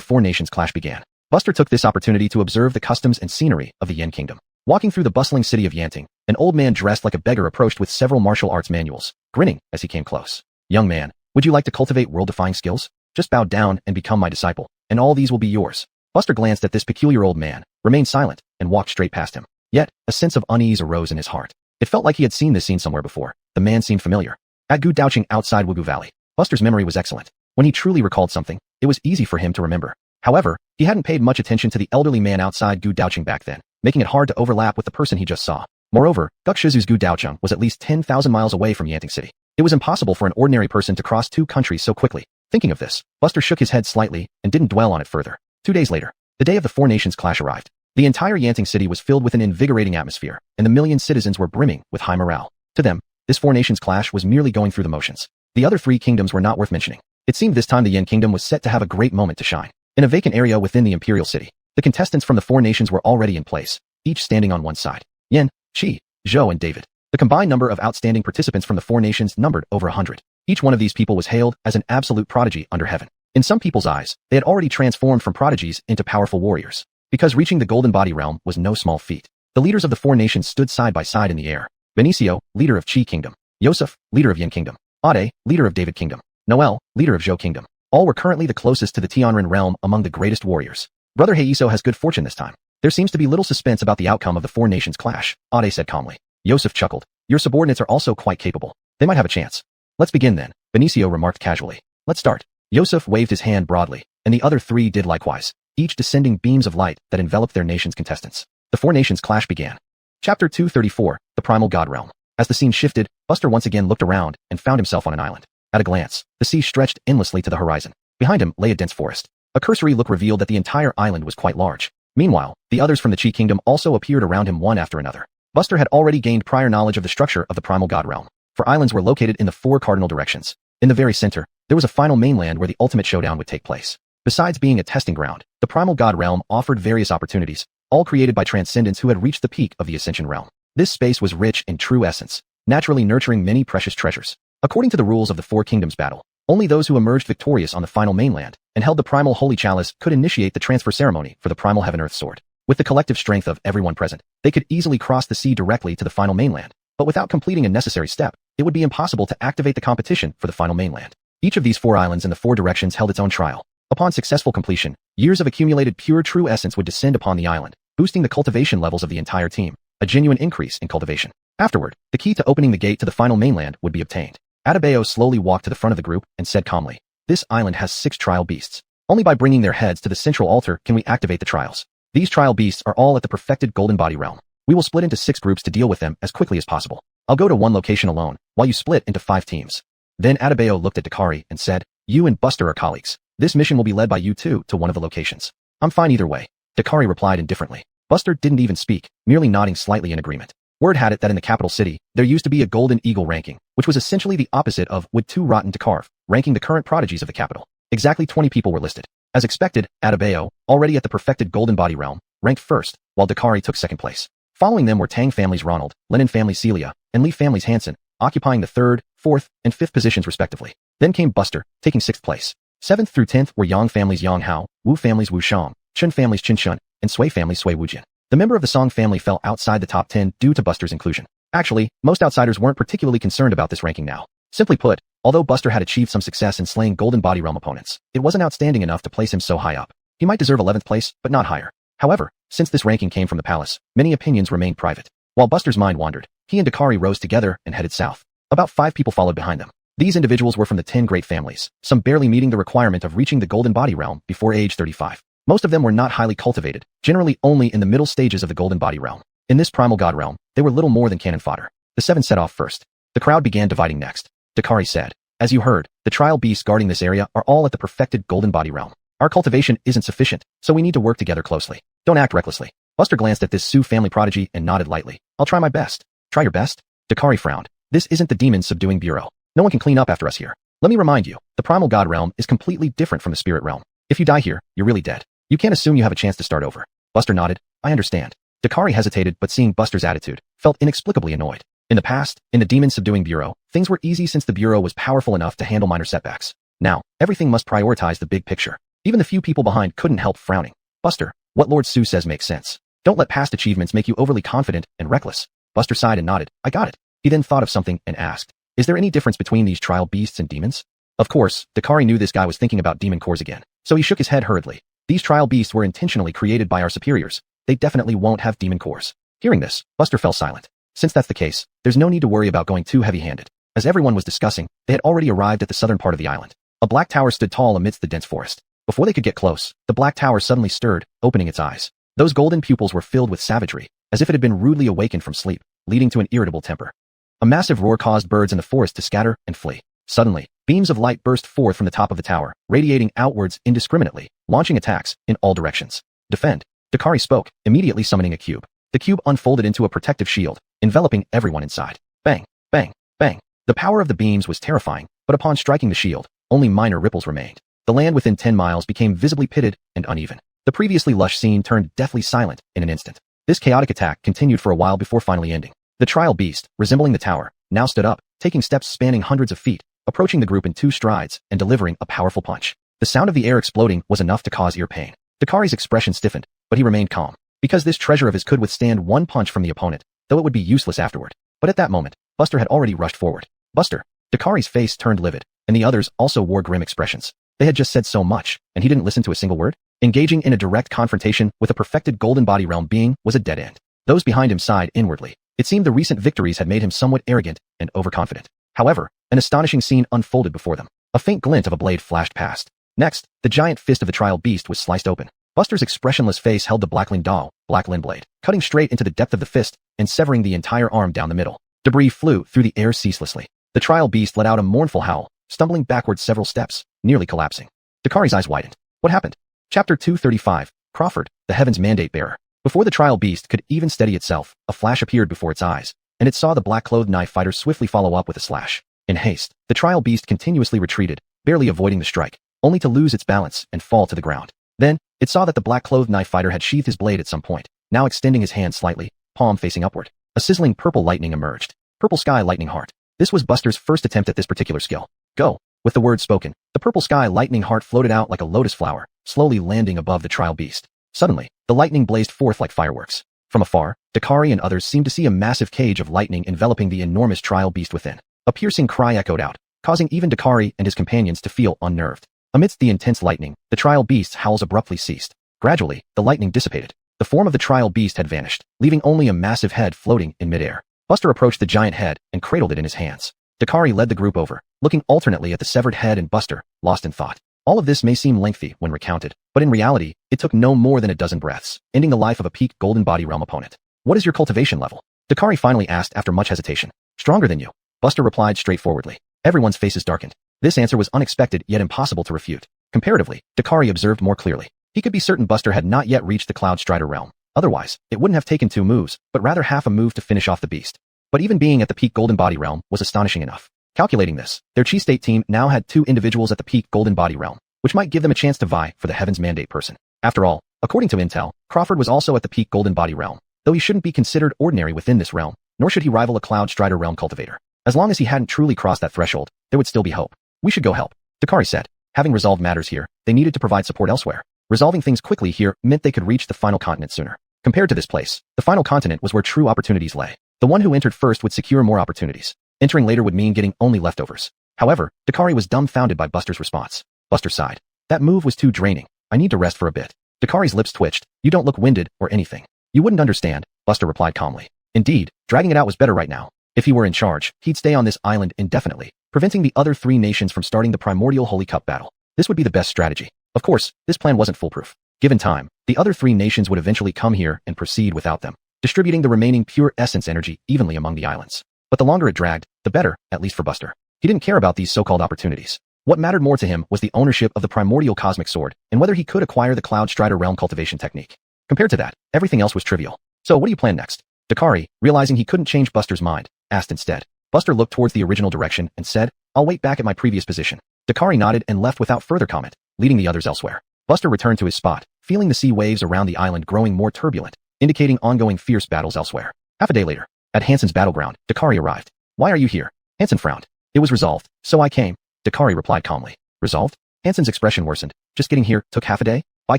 Four Nations clash began. Buster took this opportunity to observe the customs and scenery of the Yin Kingdom. Walking through the bustling city of Yanting, an old man dressed like a beggar approached with several martial arts manuals, grinning as he came close. Young man, would you like to cultivate world-defying skills? Just bow down and become my disciple, and all these will be yours. Buster glanced at this peculiar old man, remained silent, and walked straight past him. Yet, a sense of unease arose in his heart. It felt like he had seen this scene somewhere before. The man seemed familiar. At Gu Daoqing outside Wugu Valley, Buster's memory was excellent. When he truly recalled something, it was easy for him to remember. However, he hadn't paid much attention to the elderly man outside Gu Daoqing back then, making it hard to overlap with the person he just saw. Moreover, Gukshizu's Gu Daoqing was at least 10,000 miles away from Yanting City. It was impossible for an ordinary person to cross 2 countries so quickly. Thinking of this, Buster shook his head slightly and didn't dwell on it further. 2 days later, the day of the Four Nations clash arrived. The entire Yanting City was filled with an invigorating atmosphere, and the million citizens were brimming with high morale. To them, this Four Nations clash was merely going through the motions. The other 3 kingdoms were not worth mentioning. It seemed this time the Yin Kingdom was set to have a great moment to shine. In a vacant area within the Imperial City, the contestants from the Four Nations were already in place, each standing on one side. Yin, Qi, Zhou and David. The combined number of outstanding participants from the Four Nations numbered over 100. Each one of these people was hailed as an absolute prodigy under heaven. In some people's eyes, they had already transformed from prodigies into powerful warriors. Because reaching the Golden Body Realm was no small feat. The leaders of the Four Nations stood side by side in the air. Benicio, leader of Qi Kingdom. Yosef, leader of Yin Kingdom. Ade, leader of David Kingdom. Noel, leader of Zhou Kingdom. All were currently the closest to the Tianren realm among the greatest warriors. Brother Heiso has good fortune this time. There seems to be little suspense about the outcome of the Four Nations clash, Ade said calmly. Yosef chuckled. Your subordinates are also quite capable. They might have a chance. Let's begin then, Benicio remarked casually. Let's start. Yosef waved his hand broadly, and the other 3 did likewise, each descending beams of light that enveloped their nation's contestants. The Four Nations clash began. Chapter 234, The Primal God Realm. As the scene shifted, Buster once again looked around and found himself on an island. At a glance, the sea stretched endlessly to the horizon. Behind him lay a dense forest. A cursory look revealed that the entire island was quite large. Meanwhile, the others from the Qi Kingdom also appeared around him one after another. Buster had already gained prior knowledge of the structure of the Primal God Realm, for islands were located in the 4 cardinal directions. In the very center, there was a final mainland where the ultimate showdown would take place. Besides being a testing ground, the Primal God Realm offered various opportunities, all created by transcendents who had reached the peak of the Ascension Realm. This space was rich in true essence, naturally nurturing many precious treasures. According to the rules of the Four Kingdoms battle, only those who emerged victorious on the final mainland and held the Primal Holy Chalice could initiate the transfer ceremony for the Primal Heaven-Earth Sword. With the collective strength of everyone present, they could easily cross the sea directly to the final mainland, but without completing a necessary step, it would be impossible to activate the competition for the final mainland. Each of these 4 islands in the 4 directions held its own trial. Upon successful completion, years of accumulated pure true essence would descend upon the island, boosting the cultivation levels of the entire team, a genuine increase in cultivation. Afterward, the key to opening the gate to the final mainland would be obtained. Adebayo slowly walked to the front of the group and said calmly, this island has 6 trial beasts. Only by bringing their heads to the central altar can we activate the trials. These trial beasts are all at the perfected Golden Body Realm. We will split into 6 groups to deal with them as quickly as possible. I'll go to one location alone, while you split into 5 teams. Then Adebayo looked at Dakari and said, you and Buster are colleagues. This mission will be led by you 2 to one of the locations. I'm fine either way. Dakari replied indifferently. Buster didn't even speak, merely nodding slightly in agreement. Word had it that in the capital city, there used to be a Golden Eagle ranking, which was essentially the opposite of would too rotten to carve, ranking the current prodigies of the capital. Exactly 20 people were listed. As expected, Adebayo, already at the perfected Golden Body Realm, ranked first, while Dakari took second place. Following them were Tang family's Ronald, Lennon family's Celia, and Lee family's Hansen, occupying the 3rd, 4th, and 5th positions respectively. Then came Buster, taking 6th place. 7th through 10th were Yang family's Yang Hao, Wu family's Wu Shang, Chun family's Chin Chun, and Sui family's Sui Wujin. The member of the Song family fell outside the top 10 due to Buster's inclusion. Actually, most outsiders weren't particularly concerned about this ranking now. Simply put, Although Buster had achieved some success in slaying Golden Body Realm opponents, it wasn't outstanding enough to place him so high up. He might deserve 11th place, but not higher. However, since this ranking came from the palace, many opinions remained private. While Buster's mind wandered, he and Dakari rose together and headed south. About 5 people followed behind them. These individuals were from the 10 great families, some barely meeting the requirement of reaching the Golden Body Realm before age 35. Most of them were not highly cultivated, generally only in the middle stages of the Golden Body Realm. In this primal god realm, they were little more than cannon fodder. The 7 set off first. The crowd began dividing next. Dakari said, "As you heard, the trial beasts guarding this area are all at the perfected Golden Body Realm. Our cultivation isn't sufficient, so we need to work together closely. Don't act recklessly." Buster glanced at this Sioux family prodigy and nodded lightly. "I'll try my best." "Try your best?" Dakari frowned. "This isn't the demon subduing bureau. No one can clean up after us here. Let me remind you, the primal god realm is completely different from the spirit realm. If you die here, you're really dead. You can't assume you have a chance to start over." Buster nodded. "I understand." Dakari hesitated, but seeing Buster's attitude, felt inexplicably annoyed. In the past, in the demon subduing bureau, things were easy since the bureau was powerful enough to handle minor setbacks. Now, everything must prioritize the big picture. Even the few people behind couldn't help frowning. "Buster, what Lord Sioux says makes sense. Don't let past achievements make you overly confident and reckless." Buster sighed and nodded. "I got it." He then thought of something and asked, "Is there any difference between these trial beasts and demons?" Of course, Dakari knew this guy was thinking about demon cores again, so he shook his head hurriedly. "These trial beasts were intentionally created by our superiors. They definitely won't have demon cores." Hearing this, Buster fell silent. Since that's the case, there's no need to worry about going too heavy-handed. As everyone was discussing, they had already arrived at the southern part of the island. A black tower stood tall amidst the dense forest. Before they could get close, the black tower suddenly stirred, opening its eyes. Those golden pupils were filled with savagery, as if it had been rudely awakened from sleep, leading to an irritable temper. A massive roar caused birds in the forest to scatter and flee. Suddenly, beams of light burst forth from the top of the tower, radiating outwards indiscriminately, launching attacks in all directions. "Defend." Dakari spoke, immediately summoning a cube. The cube unfolded into a protective shield, enveloping everyone inside. Bang, bang, bang. The power of the beams was terrifying, but upon striking the shield, only minor ripples remained. The land within 10 miles became visibly pitted and uneven. The previously lush scene turned deathly silent in an instant. This chaotic attack continued for a while before finally ending. The trial beast, resembling the tower, now stood up, taking steps spanning hundreds of feet, approaching the group in 2 strides and delivering a powerful punch. The sound of the air exploding was enough to cause ear pain. Dakari's expression stiffened, but he remained calm, because this treasure of his could withstand one punch from the opponent, though it would be useless afterward. But at that moment, Buster had already rushed forward. "Buster!" Dakari's face turned livid, and the others also wore grim expressions. They had just said so much, and he didn't listen to a single word? Engaging in a direct confrontation with a perfected Golden Body Realm being was a dead end. Those behind him sighed inwardly. It seemed the recent victories had made him somewhat arrogant and overconfident. However, an astonishing scene unfolded before them. A faint glint of a blade flashed past. Next, the giant fist of the trial beast was sliced open. Buster's expressionless face held the Blackling Daw, Blacklin blade, cutting straight into the depth of the fist and severing the entire arm down the middle. Debris flew through the air ceaselessly. The trial beast let out a mournful howl, stumbling backwards several steps, nearly collapsing. Dakari's eyes widened. What happened? Chapter 235, Crawford, the Heaven's Mandate Bearer. Before the trial beast could even steady itself, a flash appeared before its eyes, and it saw the black-clothed knife fighter swiftly follow up with a slash. In haste, the trial beast continuously retreated, barely avoiding the strike, only to lose its balance and fall to the ground. Then, it saw that the black-clothed knife fighter had sheathed his blade at some point, now extending his hand slightly, palm facing upward. A sizzling purple lightning emerged. Purple Sky Lightning Heart. This was Buster's first attempt at this particular skill. Go. With the words spoken, the Purple Sky Lightning Heart floated out like a lotus flower, slowly landing above the trial beast. Suddenly, the lightning blazed forth like fireworks. From afar, Dakari and others seemed to see a massive cage of lightning enveloping the enormous trial beast within. A piercing cry echoed out, causing even Dakari and his companions to feel unnerved. Amidst the intense lightning, the trial beast's howls abruptly ceased. Gradually, the lightning dissipated. The form of the trial beast had vanished, leaving only a massive head floating in midair. Buster approached the giant head and cradled it in his hands. Dakari led the group over, looking alternately at the severed head and Buster, lost in thought. All of this may seem lengthy when recounted, but in reality, it took no more than a dozen breaths, ending the life of a peak Golden Body Realm opponent. "What is your cultivation level?" Dakari finally asked after much hesitation. "Stronger than you," Buster replied straightforwardly. Everyone's faces darkened. This answer was unexpected yet impossible to refute. Comparatively, Dakari observed more clearly. He could be certain Buster had not yet reached the Cloud Strider realm. Otherwise, it wouldn't have taken 2 moves, but rather half a move to finish off the beast. But even being at the peak Golden Body Realm was astonishing enough. Calculating this, their Chi State team now had 2 individuals at the peak Golden Body Realm, which might give them a chance to vie for the Heaven's Mandate person. After all, according to intel, Crawford was also at the peak Golden Body Realm, though he shouldn't be considered ordinary within this realm, nor should he rival a Cloud Strider realm cultivator. As long as he hadn't truly crossed that threshold, there would still be hope. "We should go help," Dakari said. Having resolved matters here, they needed to provide support elsewhere. Resolving things quickly here meant they could reach the final continent sooner. Compared to this place, the final continent was where true opportunities lay. The one who entered first would secure more opportunities. Entering later would mean getting only leftovers. However, Dakari was dumbfounded by Buster's response. Buster sighed. That move was too draining. I need to rest for a bit. Dakari's lips twitched. You don't look winded or anything. You wouldn't understand, Buster replied calmly. Indeed, dragging it out was better right now. If he were in charge, he'd stay on this island indefinitely, preventing the other 3 nations from starting the primordial Holy Cup battle. This would be the best strategy. Of course, this plan wasn't foolproof. Given time, the other 3 nations would eventually come here and proceed without them, distributing the remaining pure essence energy evenly among the islands. But the longer it dragged, the better, at least for Buster. He didn't care about these so-called opportunities. What mattered more to him was the ownership of the primordial cosmic sword and whether he could acquire the Cloud Strider realm cultivation technique. Compared to that, everything else was trivial. So what do you plan next? Dakari, realizing he couldn't change Buster's mind, asked instead. Buster looked towards the original direction and said, I'll wait back at my previous position. Dakari nodded and left without further comment, leading the others elsewhere. Buster returned to his spot, feeling the sea waves around the island growing more turbulent, indicating ongoing fierce battles elsewhere. Half a day later, at Hansen's battleground, Dakari arrived. Why are you here? Hansen frowned. It was resolved, so I came. Dakari replied calmly. Resolved? Hansen's expression worsened. Just getting here took half a day? By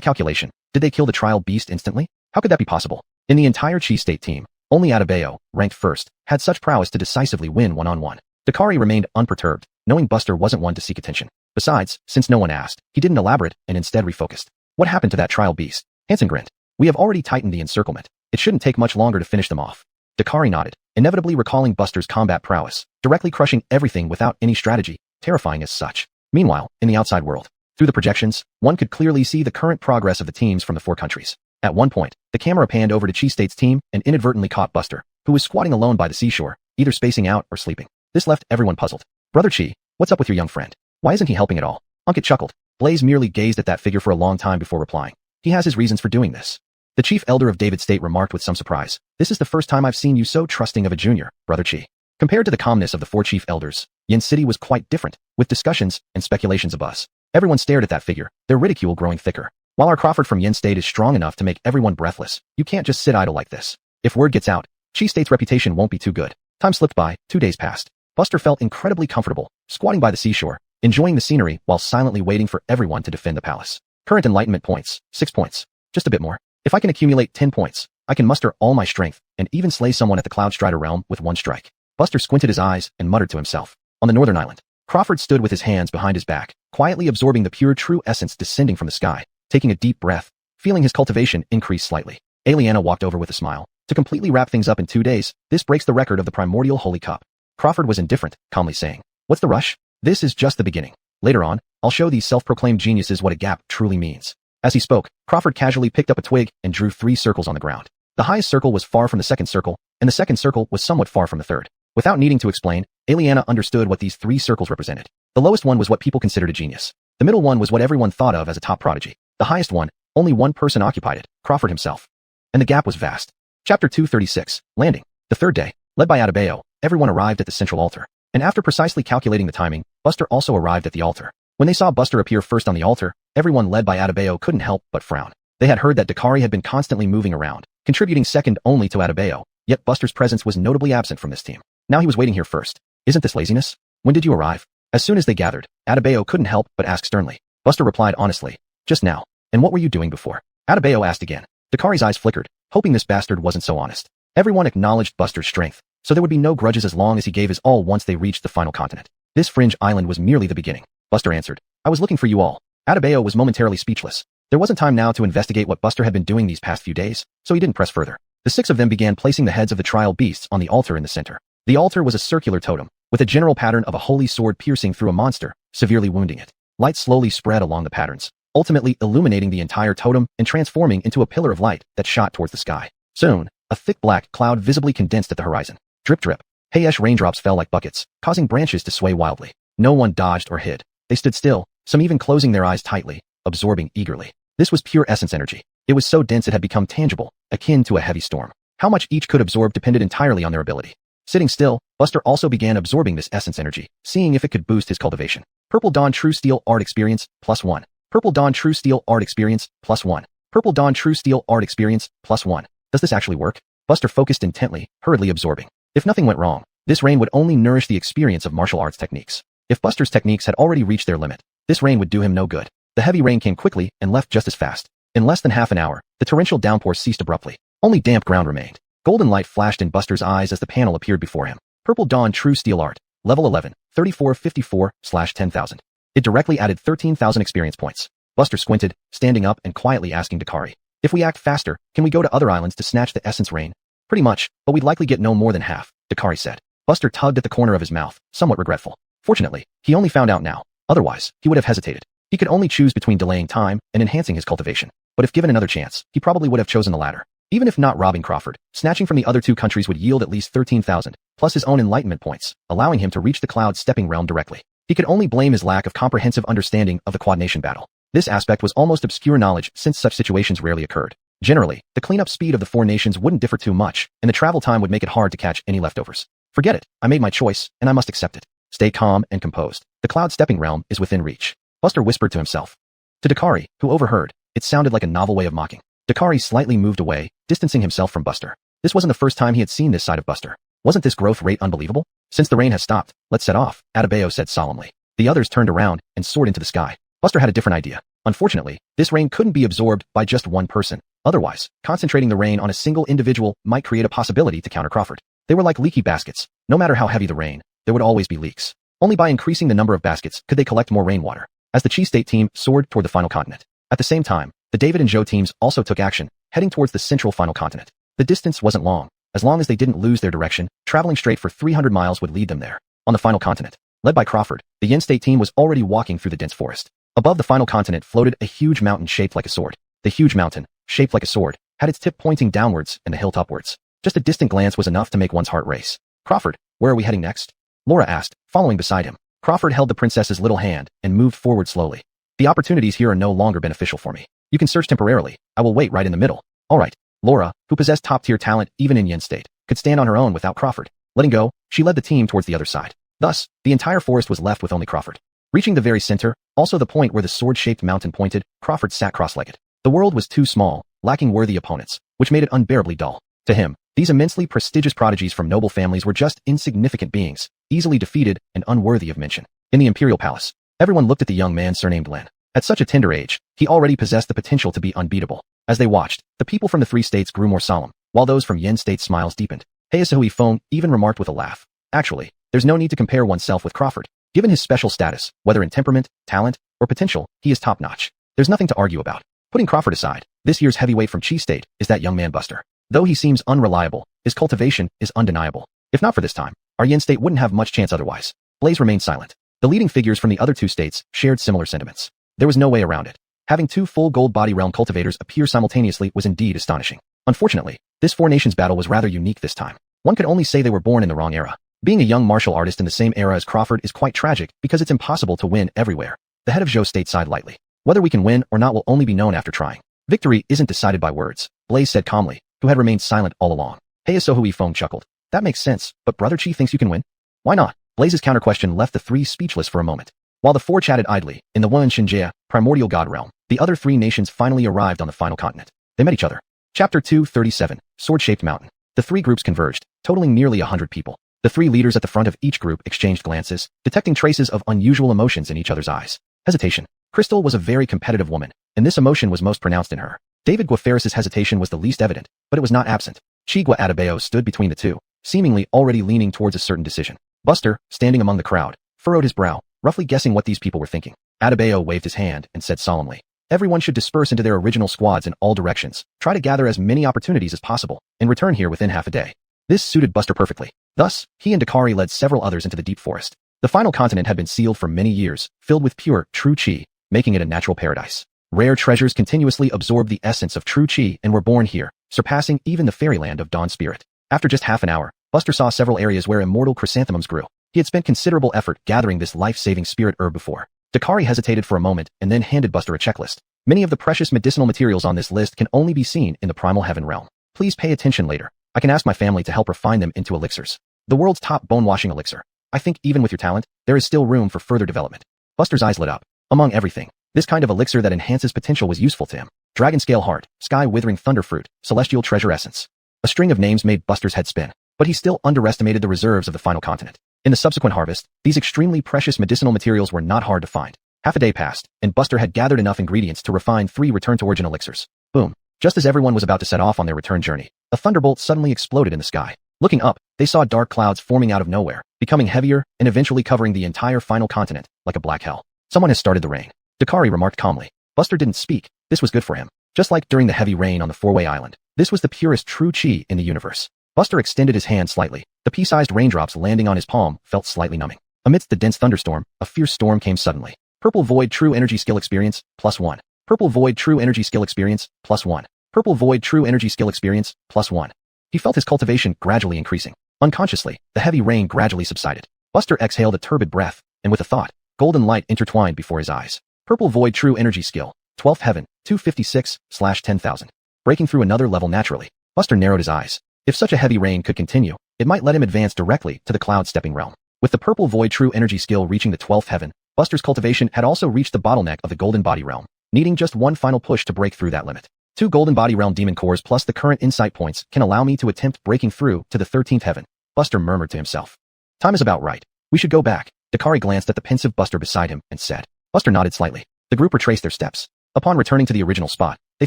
calculation, did they kill the trial beast instantly? How could that be possible? In the entire Chi State team, only Adebayo, ranked first, had such prowess to decisively win one-on-one. Dakari remained unperturbed, knowing Buster wasn't one to seek attention. Besides, since no one asked, he didn't elaborate and instead refocused. What happened to that trial beast? Hansen grinned. We have already tightened the encirclement. It shouldn't take much longer to finish them off. Dakari nodded, inevitably recalling Buster's combat prowess, directly crushing everything without any strategy, terrifying as such. Meanwhile, in the outside world, through the projections, one could clearly see the current progress of the teams from the 4 countries. At one point, the camera panned over to Chi State's team and inadvertently caught Buster, who was squatting alone by the seashore, either spacing out or sleeping. This left everyone puzzled. Brother Chi, what's up with your young friend? Why isn't he helping at all? Unkit chuckled. Blaze merely gazed at that figure for a long time before replying. He has his reasons for doing this. The chief elder of David State remarked with some surprise. This is the first time I've seen you so trusting of a junior, Brother Chi. Compared to the calmness of the 4 chief elders, Yen City was quite different, with discussions and speculations abuzz. Everyone stared at that figure, their ridicule growing thicker. While our Crawford from Yen State is strong enough to make everyone breathless, you can't just sit idle like this. If word gets out, Chi State's reputation won't be too good. Time slipped by, 2 days passed. Buster felt incredibly comfortable, squatting by the seashore, enjoying the scenery while silently waiting for everyone to defend the palace. Current enlightenment points, 6 points. Just a bit more. If I can accumulate 10 points, I can muster all my strength and even slay someone at the Cloud Strider realm with 1 strike. Buster squinted his eyes and muttered to himself. On the northern island, Crawford stood with his hands behind his back, quietly absorbing the pure true essence descending from the sky. Taking a deep breath, feeling his cultivation increase slightly, Aliana walked over with a smile. To completely wrap things up in 2 days, this breaks the record of the primordial Holy Cup. Crawford was indifferent, calmly saying, What's the rush? This is just the beginning. Later on, I'll show these self-proclaimed geniuses what a gap truly means. As he spoke, Crawford casually picked up a twig and drew 3 circles on the ground. The highest circle was far from the second circle, and the second circle was somewhat far from the third. Without needing to explain, Aliana understood what these 3 circles represented. The lowest one was what people considered a genius. The middle one was what everyone thought of as a top prodigy. The highest one, only one person occupied it, Crawford himself. And the gap was vast. Chapter 236, Landing. The 3rd day, led by Adebayo, everyone arrived at the central altar. And after precisely calculating the timing, Buster also arrived at the altar. When they saw Buster appear first on the altar, everyone led by Adebayo couldn't help but frown. They had heard that Dakari had been constantly moving around, contributing second only to Adebayo, yet Buster's presence was notably absent from this team. Now he was waiting here first. Isn't this laziness? When did you arrive? As soon as they gathered, Adebayo couldn't help but ask sternly. Buster replied honestly, Just now. And what were you doing before? Adebayo asked again. Dakari's eyes flickered, hoping this bastard wasn't so honest. Everyone acknowledged Buster's strength, so there would be no grudges as long as he gave his all once they reached the final continent. This fringe island was merely the beginning. Buster answered. I was looking for you all. Adebayo was momentarily speechless. There wasn't time now to investigate what Buster had been doing these past few days, so he didn't press further. The 6 of them began placing the heads of the trial beasts on the altar in the center. The altar was a circular totem, with a general pattern of a holy sword piercing through a monster, severely wounding it. Light slowly spread along the patterns, ultimately illuminating the entire totem and transforming into a pillar of light that shot towards the sky. Soon, a thick black cloud visibly condensed at the horizon. Drip drip. Hayesh raindrops fell like buckets, causing branches to sway wildly. No one dodged or hid. They stood still, some even closing their eyes tightly, absorbing eagerly. This was pure essence energy. It was so dense it had become tangible, akin to a heavy storm. How much each could absorb depended entirely on their ability. Sitting still, Buster also began absorbing this essence energy, seeing if it could boost his cultivation. Purple Dawn True Steel Art Experience, +1. Purple Dawn True Steel Art Experience, +1. Purple Dawn True Steel Art Experience, +1. Does this actually work? Buster focused intently, hurriedly absorbing. If nothing went wrong, this rain would only nourish the experience of martial arts techniques. If Buster's techniques had already reached their limit, this rain would do him no good. The heavy rain came quickly and left just as fast. In less than half an hour, the torrential downpour ceased abruptly. Only damp ground remained. Golden light flashed in Buster's eyes as the panel appeared before him. Purple Dawn True Steel Art. level 11, 3454/10,000. It directly added 13,000 experience points. Buster squinted, standing up and quietly asking Dakari, "If we act faster, can we go to other islands to snatch the essence rain?" "Pretty much, but we'd likely get no more than half," Dakari said. Buster tugged at the corner of his mouth, somewhat regretful. Fortunately, he only found out now. Otherwise, he would have hesitated. He could only choose between delaying time and enhancing his cultivation. But if given another chance, he probably would have chosen the latter. Even if not robbing Crawford, snatching from the other two countries would yield at least 13,000, plus his own enlightenment points, allowing him to reach the Cloud Stepping Realm directly. He could only blame his lack of comprehensive understanding of the Quad Nation battle. This aspect was almost obscure knowledge since such situations rarely occurred. Generally, the cleanup speed of the four nations wouldn't differ too much, and the travel time would make it hard to catch any leftovers. Forget it, I made my choice, and I must accept it. Stay calm and composed. The Cloud Stepping Realm is within reach. Buster whispered to himself. To Dakari, who overheard, it sounded like a novel way of mocking. Dakari slightly moved away, distancing himself from Buster. This wasn't the first time he had seen this side of Buster. Wasn't this growth rate unbelievable? Since the rain has stopped, let's set off, Adebayo said solemnly. The others turned around and soared into the sky. Buster had a different idea. Unfortunately, this rain couldn't be absorbed by just one person. Otherwise, concentrating the rain on a single individual might create a possibility to counter Crawford. They were like leaky baskets. No matter how heavy the rain, there would always be leaks. Only by increasing the number of baskets could they collect more rainwater. As the Chi State team soared toward the final continent. At the same time, the David and Joe teams also took action, heading towards the central final continent. The distance wasn't long. As long as they didn't lose their direction, traveling straight for 300 miles would lead them there. On the final continent, led by Crawford, the Yen State team was already walking through the dense forest. Above the final continent floated a huge mountain shaped like a sword. The huge mountain, shaped like a sword, had its tip pointing downwards and the hilt upwards. Just a distant glance was enough to make one's heart race. "Crawford, where are we heading next?" Laura asked, following beside him. Crawford held the princess's little hand and moved forward slowly. "The opportunities here are no longer beneficial for me. You can search temporarily. I will wait right in the middle." "All right." Laura, who possessed top-tier talent even in Yen State, could stand on her own without Crawford. Letting go, she led the team towards the other side. Thus, the entire forest was left with only Crawford. Reaching the very center, also the point where the sword-shaped mountain pointed, Crawford sat cross-legged. The world was too small, lacking worthy opponents, which made it unbearably dull. To him, these immensely prestigious prodigies from noble families were just insignificant beings, easily defeated and unworthy of mention. In the Imperial Palace, everyone looked at the young man surnamed Len. At such a tender age, he already possessed the potential to be unbeatable. As they watched, the people from the three states grew more solemn, while those from Yen State's smiles deepened. Heisahui Feng even remarked with a laugh. "Actually, there's no need to compare oneself with Crawford. Given his special status, whether in temperament, talent, or potential, he is top-notch. There's nothing to argue about." Putting Crawford aside, this year's heavyweight from Chi State is that young man Buster. Though he seems unreliable, his cultivation is undeniable. If not for this time, our Yen State wouldn't have much chance otherwise. Blaze remained silent. The leading figures from the other two states shared similar sentiments. There was no way around it. Having two full gold body realm cultivators appear simultaneously was indeed astonishing. Unfortunately, this four nations battle was rather unique this time. One could only say they were born in the wrong era. Being a young martial artist in the same era as Crawford is quite tragic because it's impossible to win everywhere. The head of Zhou State sighed lightly. Whether we can win or not will only be known after trying. Victory isn't decided by words, Blaze said calmly, who had remained silent all along. Heisahui Feng chuckled. That makes sense, but Brother Chi thinks you can win? Why not? Blaze's counter-question left the three speechless for a moment. While the four chatted idly, in the Wen Shinjia, primordial god realm, the other three nations finally arrived on the final continent. They met each other. Chapter 237, Sword-Shaped Mountain. The three groups converged, totaling nearly 100 people. The three leaders at the front of each group exchanged glances, detecting traces of unusual emotions in each other's eyes. Hesitation. Crystal was a very competitive woman, and this emotion was most pronounced in her. David Guaferris's hesitation was the least evident, but it was not absent. Chigua Adebayo stood between the two, seemingly already leaning towards a certain decision. Buster, standing among the crowd, furrowed his brow, roughly guessing what these people were thinking. Adebayo waved his hand and said solemnly, "Everyone should disperse into their original squads in all directions. Try to gather as many opportunities as possible, and return here within half a day." This suited Buster perfectly. Thus, he and Dakari led several others into the deep forest. The final continent had been sealed for many years, filled with pure, true chi, making it a natural paradise. Rare treasures continuously absorbed the essence of true chi and were born here, surpassing even the fairyland of Dawn Spirit. After just half an hour, Buster saw several areas where immortal chrysanthemums grew. He had spent considerable effort gathering this life-saving spirit herb before. Dakari hesitated for a moment and then handed Buster a checklist. Many of the precious medicinal materials on this list can only be seen in the primal heaven realm. Please pay attention later. I can ask my family to help refine them into elixirs. The world's top bone-washing elixir. I think even with your talent, there is still room for further development. Buster's eyes lit up. Among everything, this kind of elixir that enhances potential was useful to him. Dragon Scale Heart, Sky Withering Thunder Fruit, Celestial Treasure Essence. A string of names made Buster's head spin, but he still underestimated the reserves of the final continent. In the subsequent harvest, these extremely precious medicinal materials were not hard to find. Half a day passed, and Buster had gathered enough ingredients to refine 3 return-to-origin elixirs. Boom. Just as everyone was about to set off on their return journey, a thunderbolt suddenly exploded in the sky. Looking up, they saw dark clouds forming out of nowhere, becoming heavier and eventually covering the entire final continent like a black hell. Someone has started the rain. Dakari remarked calmly. Buster didn't speak. This was good for him. Just like during the heavy rain on the four-way island. This was the purest true chi in the universe. Buster extended his hand slightly. The pea-sized raindrops landing on his palm felt slightly numbing. Amidst the dense thunderstorm, a fierce storm came suddenly. Purple Void True Energy Skill Experience, +1. Purple Void True Energy Skill Experience, +1. Purple Void True Energy Skill Experience, +1. He felt his cultivation gradually increasing. Unconsciously, the heavy rain gradually subsided. Buster exhaled a turbid breath, and with a thought, golden light intertwined before his eyes. Purple Void True Energy Skill, 12th Heaven, 256/10,000. Breaking through another level naturally, Buster narrowed his eyes. If such a heavy rain could continue, it might let him advance directly to the cloud-stepping realm. With the Purple Void True Energy Skill reaching the 12th Heaven, Buster's cultivation had also reached the bottleneck of the Golden Body Realm, needing just one final push to break through that limit. 2 Golden Body Realm Demon Cores plus the current insight points can allow me to attempt breaking through to the 13th Heaven, Buster murmured to himself. Time is about right. We should go back. Dakari glanced at the pensive Buster beside him and said. Buster nodded slightly. The group retraced their steps. Upon returning to the original spot, they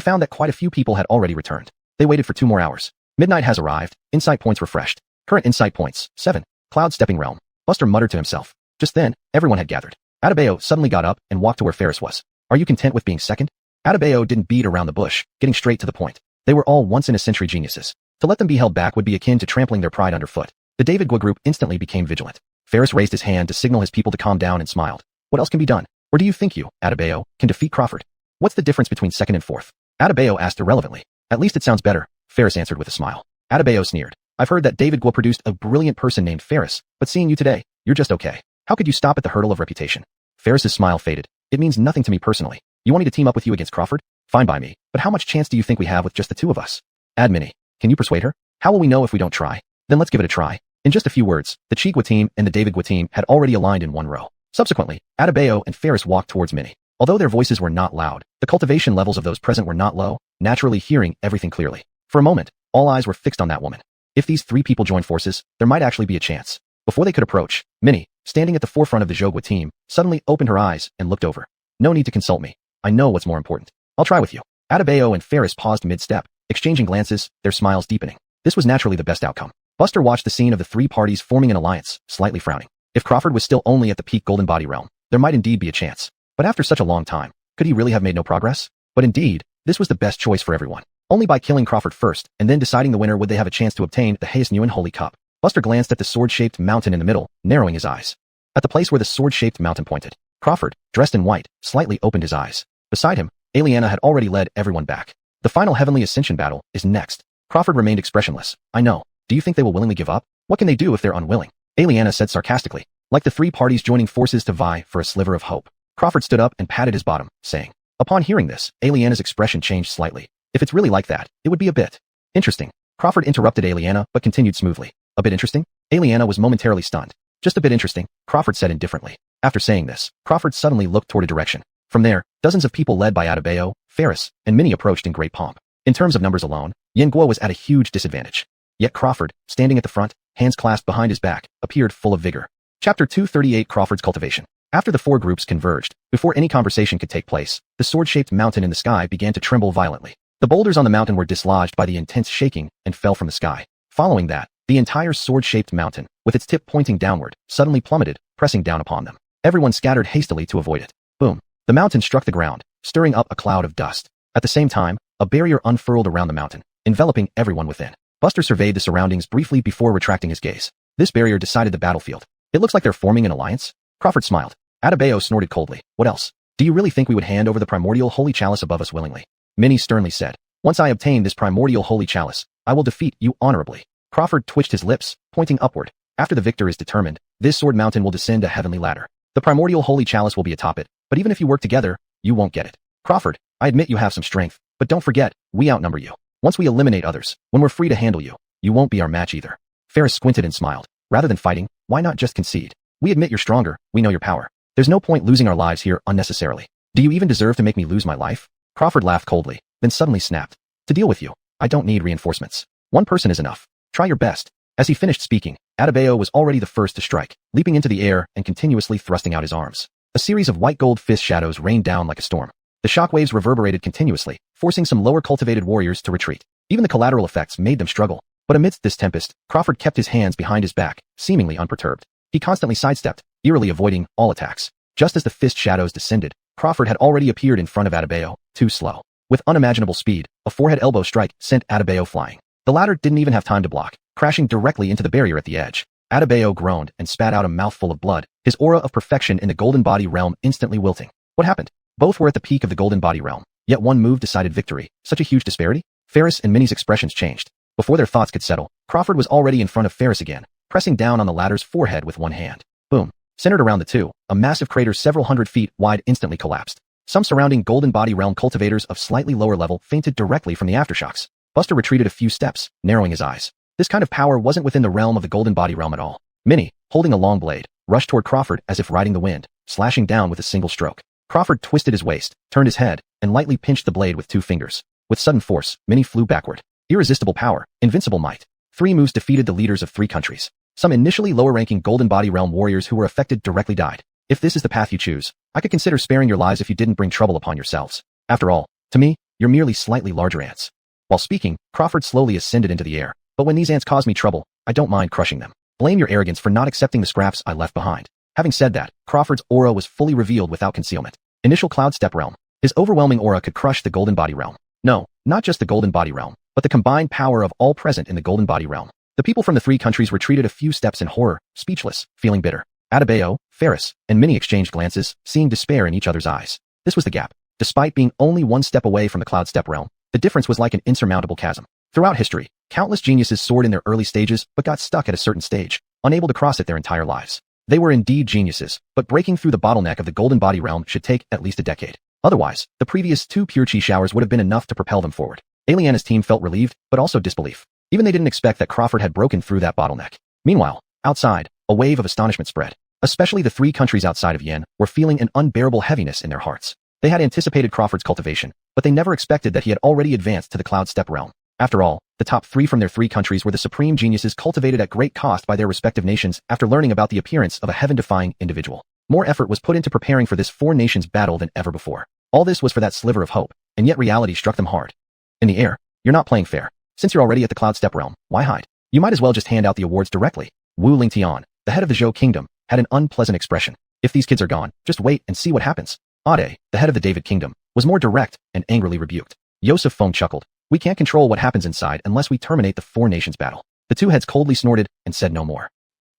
found that quite a few people had already returned. They waited for 2 more hours. Midnight has arrived. Insight points refreshed. Current insight points, 7. Cloud Stepping Realm. Buster muttered to himself. Just then, everyone had gathered. Adebayo suddenly got up and walked to where Ferris was. Are you content with being second? Adebayo didn't beat around the bush, getting straight to the point. They were all once-in-a-century geniuses. To let them be held back would be akin to trampling their pride underfoot. The David Gua group instantly became vigilant. Ferris raised his hand to signal his people to calm down and smiled. What else can be done? Or do you think you, Adebayo, can defeat Crawford? What's the difference between second and fourth? Adebayo asked irrelevantly. At least it sounds better, Ferris answered with a smile. Adebayo sneered. I've heard that David Gua produced a brilliant person named Ferris, but seeing you today, you're just okay. How could you stop at the hurdle of reputation? Ferris's smile faded. It means nothing to me personally. You want me to team up with you against Crawford? Fine by me, but how much chance do you think we have with just the 2 of us? Admini, can you persuade her? How will we know if we don't try? Then let's give it a try. In just a few words, the Chi Gua team and the David Gua team had already aligned in one row. Subsequently, Adebayo and Ferris walked towards Minnie. Although their voices were not loud, the cultivation levels of those present were not low, naturally hearing everything clearly. For a moment, all eyes were fixed on that woman. If these 3 people joined forces, there might actually be a chance. Before they could approach, Minnie, standing at the forefront of the Zhou Gua team, suddenly opened her eyes and looked over. No need to consult me. I know what's more important. I'll try with you. Adebayo and Ferris paused mid-step, exchanging glances, their smiles deepening. This was naturally the best outcome. Buster watched the scene of the 3 parties forming an alliance, slightly frowning. If Crawford was still only at the peak Golden Body Realm, there might indeed be a chance. But after such a long time, could he really have made no progress? But indeed, this was the best choice for everyone. Only by killing Crawford first, and then deciding the winner would they have a chance to obtain the Hayes Nguyen Holy Cup. Buster glanced at the sword-shaped mountain in the middle, narrowing his eyes. At the place where the sword-shaped mountain pointed, Crawford, dressed in white, slightly opened his eyes. Beside him, Aliana had already led everyone back. The final Heavenly Ascension battle is next. Crawford remained expressionless. I know. Do you think they will willingly give up? What can they do if they're unwilling? Aliana said sarcastically, like the 3 parties joining forces to vie for a sliver of hope. Crawford stood up and patted his bottom, saying. Upon hearing this, Aliana's expression changed slightly. If it's really like that, it would be a bit interesting. Crawford interrupted Aliana but continued smoothly. A bit interesting? Aliana was momentarily stunned. Just a bit interesting, Crawford said indifferently. After saying this, Crawford suddenly looked toward a direction. From there, dozens of people led by Adebayo, Ferris, and Minnie approached in great pomp. In terms of numbers alone, Yen Guo was at a huge disadvantage. Yet Crawford, standing at the front, hands clasped behind his back, appeared full of vigor. Chapter 238 Crawford's Cultivation. After the 4 groups converged, before any conversation could take place, the sword-shaped mountain in the sky began to tremble violently. The boulders on the mountain were dislodged by the intense shaking and fell from the sky. Following that, the entire sword-shaped mountain, with its tip pointing downward, suddenly plummeted, pressing down upon them. Everyone scattered hastily to avoid it. Boom. The mountain struck the ground, stirring up a cloud of dust. At the same time, a barrier unfurled around the mountain, enveloping everyone within. Buster surveyed the surroundings briefly before retracting his gaze. This barrier decided the battlefield. It looks like they're forming an alliance? Crawford smiled. Adebayo snorted coldly. What else? Do you really think we would hand over the primordial holy chalice above us willingly? Minnie sternly said. Once I obtain this primordial holy chalice, I will defeat you honorably. Crawford twitched his lips, pointing upward. After the victor is determined, this sword mountain will descend a heavenly ladder. The primordial holy chalice will be atop it, but even if you work together, you won't get it. Crawford, I admit you have some strength, but don't forget, we outnumber you. Once we eliminate others, when we're free to handle you, you won't be our match either. Ferris squinted and smiled. Rather than fighting, why not just concede? We admit you're stronger, we know your power. There's no point losing our lives here unnecessarily. Do you even deserve to make me lose my life? Crawford laughed coldly, then suddenly snapped. To deal with you, I don't need reinforcements. One person is enough. Try your best. As he finished speaking, Adebayo was already the first to strike, leaping into the air and continuously thrusting out his arms. A series of white gold fist shadows rained down like a storm. The shockwaves reverberated continuously, forcing some lower cultivated warriors to retreat. Even the collateral effects made them struggle. But amidst this tempest, Crawford kept his hands behind his back, seemingly unperturbed. He constantly sidestepped, eerily avoiding all attacks. Just as the fist shadows descended, Crawford had already appeared in front of Adebayo, too slow. With unimaginable speed, a forehead elbow strike sent Adebayo flying. The latter didn't even have time to block, crashing directly into the barrier at the edge. Adebayo groaned and spat out a mouthful of blood, his aura of perfection in the Golden Body realm instantly wilting. What happened? Both were at the peak of the Golden Body realm, yet one move decided victory. Such a huge disparity? Ferris and Minnie's expressions changed. Before their thoughts could settle, Crawford was already in front of Ferris again, pressing down on the latter's forehead with one hand. Boom. Centered around the two, a massive crater several hundred feet wide instantly collapsed. Some surrounding Golden Body realm cultivators of slightly lower level fainted directly from the aftershocks. Buster retreated a few steps, narrowing his eyes. This kind of power wasn't within the realm of the Golden Body realm at all. Minnie, holding a long blade, rushed toward Crawford as if riding the wind, slashing down with a single stroke. Crawford twisted his waist, turned his head, and lightly pinched the blade with 2 fingers. With sudden force, Minnie flew backward. Irresistible power, invincible might. 3 moves defeated the leaders of 3 countries. Some initially lower-ranking Golden Body realm warriors who were affected directly died. If this is the path you choose, I could consider sparing your lives if you didn't bring trouble upon yourselves. After all, to me, you're merely slightly larger ants. While speaking, Crawford slowly ascended into the air. But when these ants cause me trouble, I don't mind crushing them. Blame your arrogance for not accepting the scraps I left behind. Having said that, Crawford's aura was fully revealed without concealment. Initial Cloud Step realm. His overwhelming aura could crush the Golden Body realm. No, not just the Golden Body realm, but the combined power of all present in the Golden Body realm. The people from the 3 countries retreated a few steps in horror, speechless, feeling bitter. Adebayo, Ferris, and Minnie exchanged glances, seeing despair in each other's eyes. This was the gap. Despite being only 1 step away from the Cloud Step realm, the difference was like an insurmountable chasm. Throughout history, countless geniuses soared in their early stages but got stuck at a certain stage, unable to cross it their entire lives. They were indeed geniuses, but breaking through the bottleneck of the Golden Body realm should take at least a decade. Otherwise, the previous 2 pure chi showers would have been enough to propel them forward. Aliana's team felt relieved, but also disbelief. Even they didn't expect that Crawford had broken through that bottleneck. Meanwhile, outside, a wave of astonishment spread. Especially the 3 countries outside of Yen were feeling an unbearable heaviness in their hearts. They had anticipated Crawford's cultivation, but they never expected that he had already advanced to the Cloud Step realm. After all, the top 3 from their 3 countries were the supreme geniuses cultivated at great cost by their respective nations after learning about the appearance of a heaven-defying individual. More effort was put into preparing for this 4 nations battle than ever before. All this was for that sliver of hope, and yet reality struck them hard. In the air, you're not playing fair. Since you're already at the Cloud Step realm, why hide? You might as well just hand out the awards directly. Wu Lingtian, the head of the Zhou Kingdom, had an unpleasant expression. If these kids are gone, just wait and see what happens. Ade, the head of the David Kingdom, was more direct and angrily rebuked. Yosef Feng chuckled. We can't control what happens inside unless we terminate the 4 nations battle. The 2 heads coldly snorted and said no more.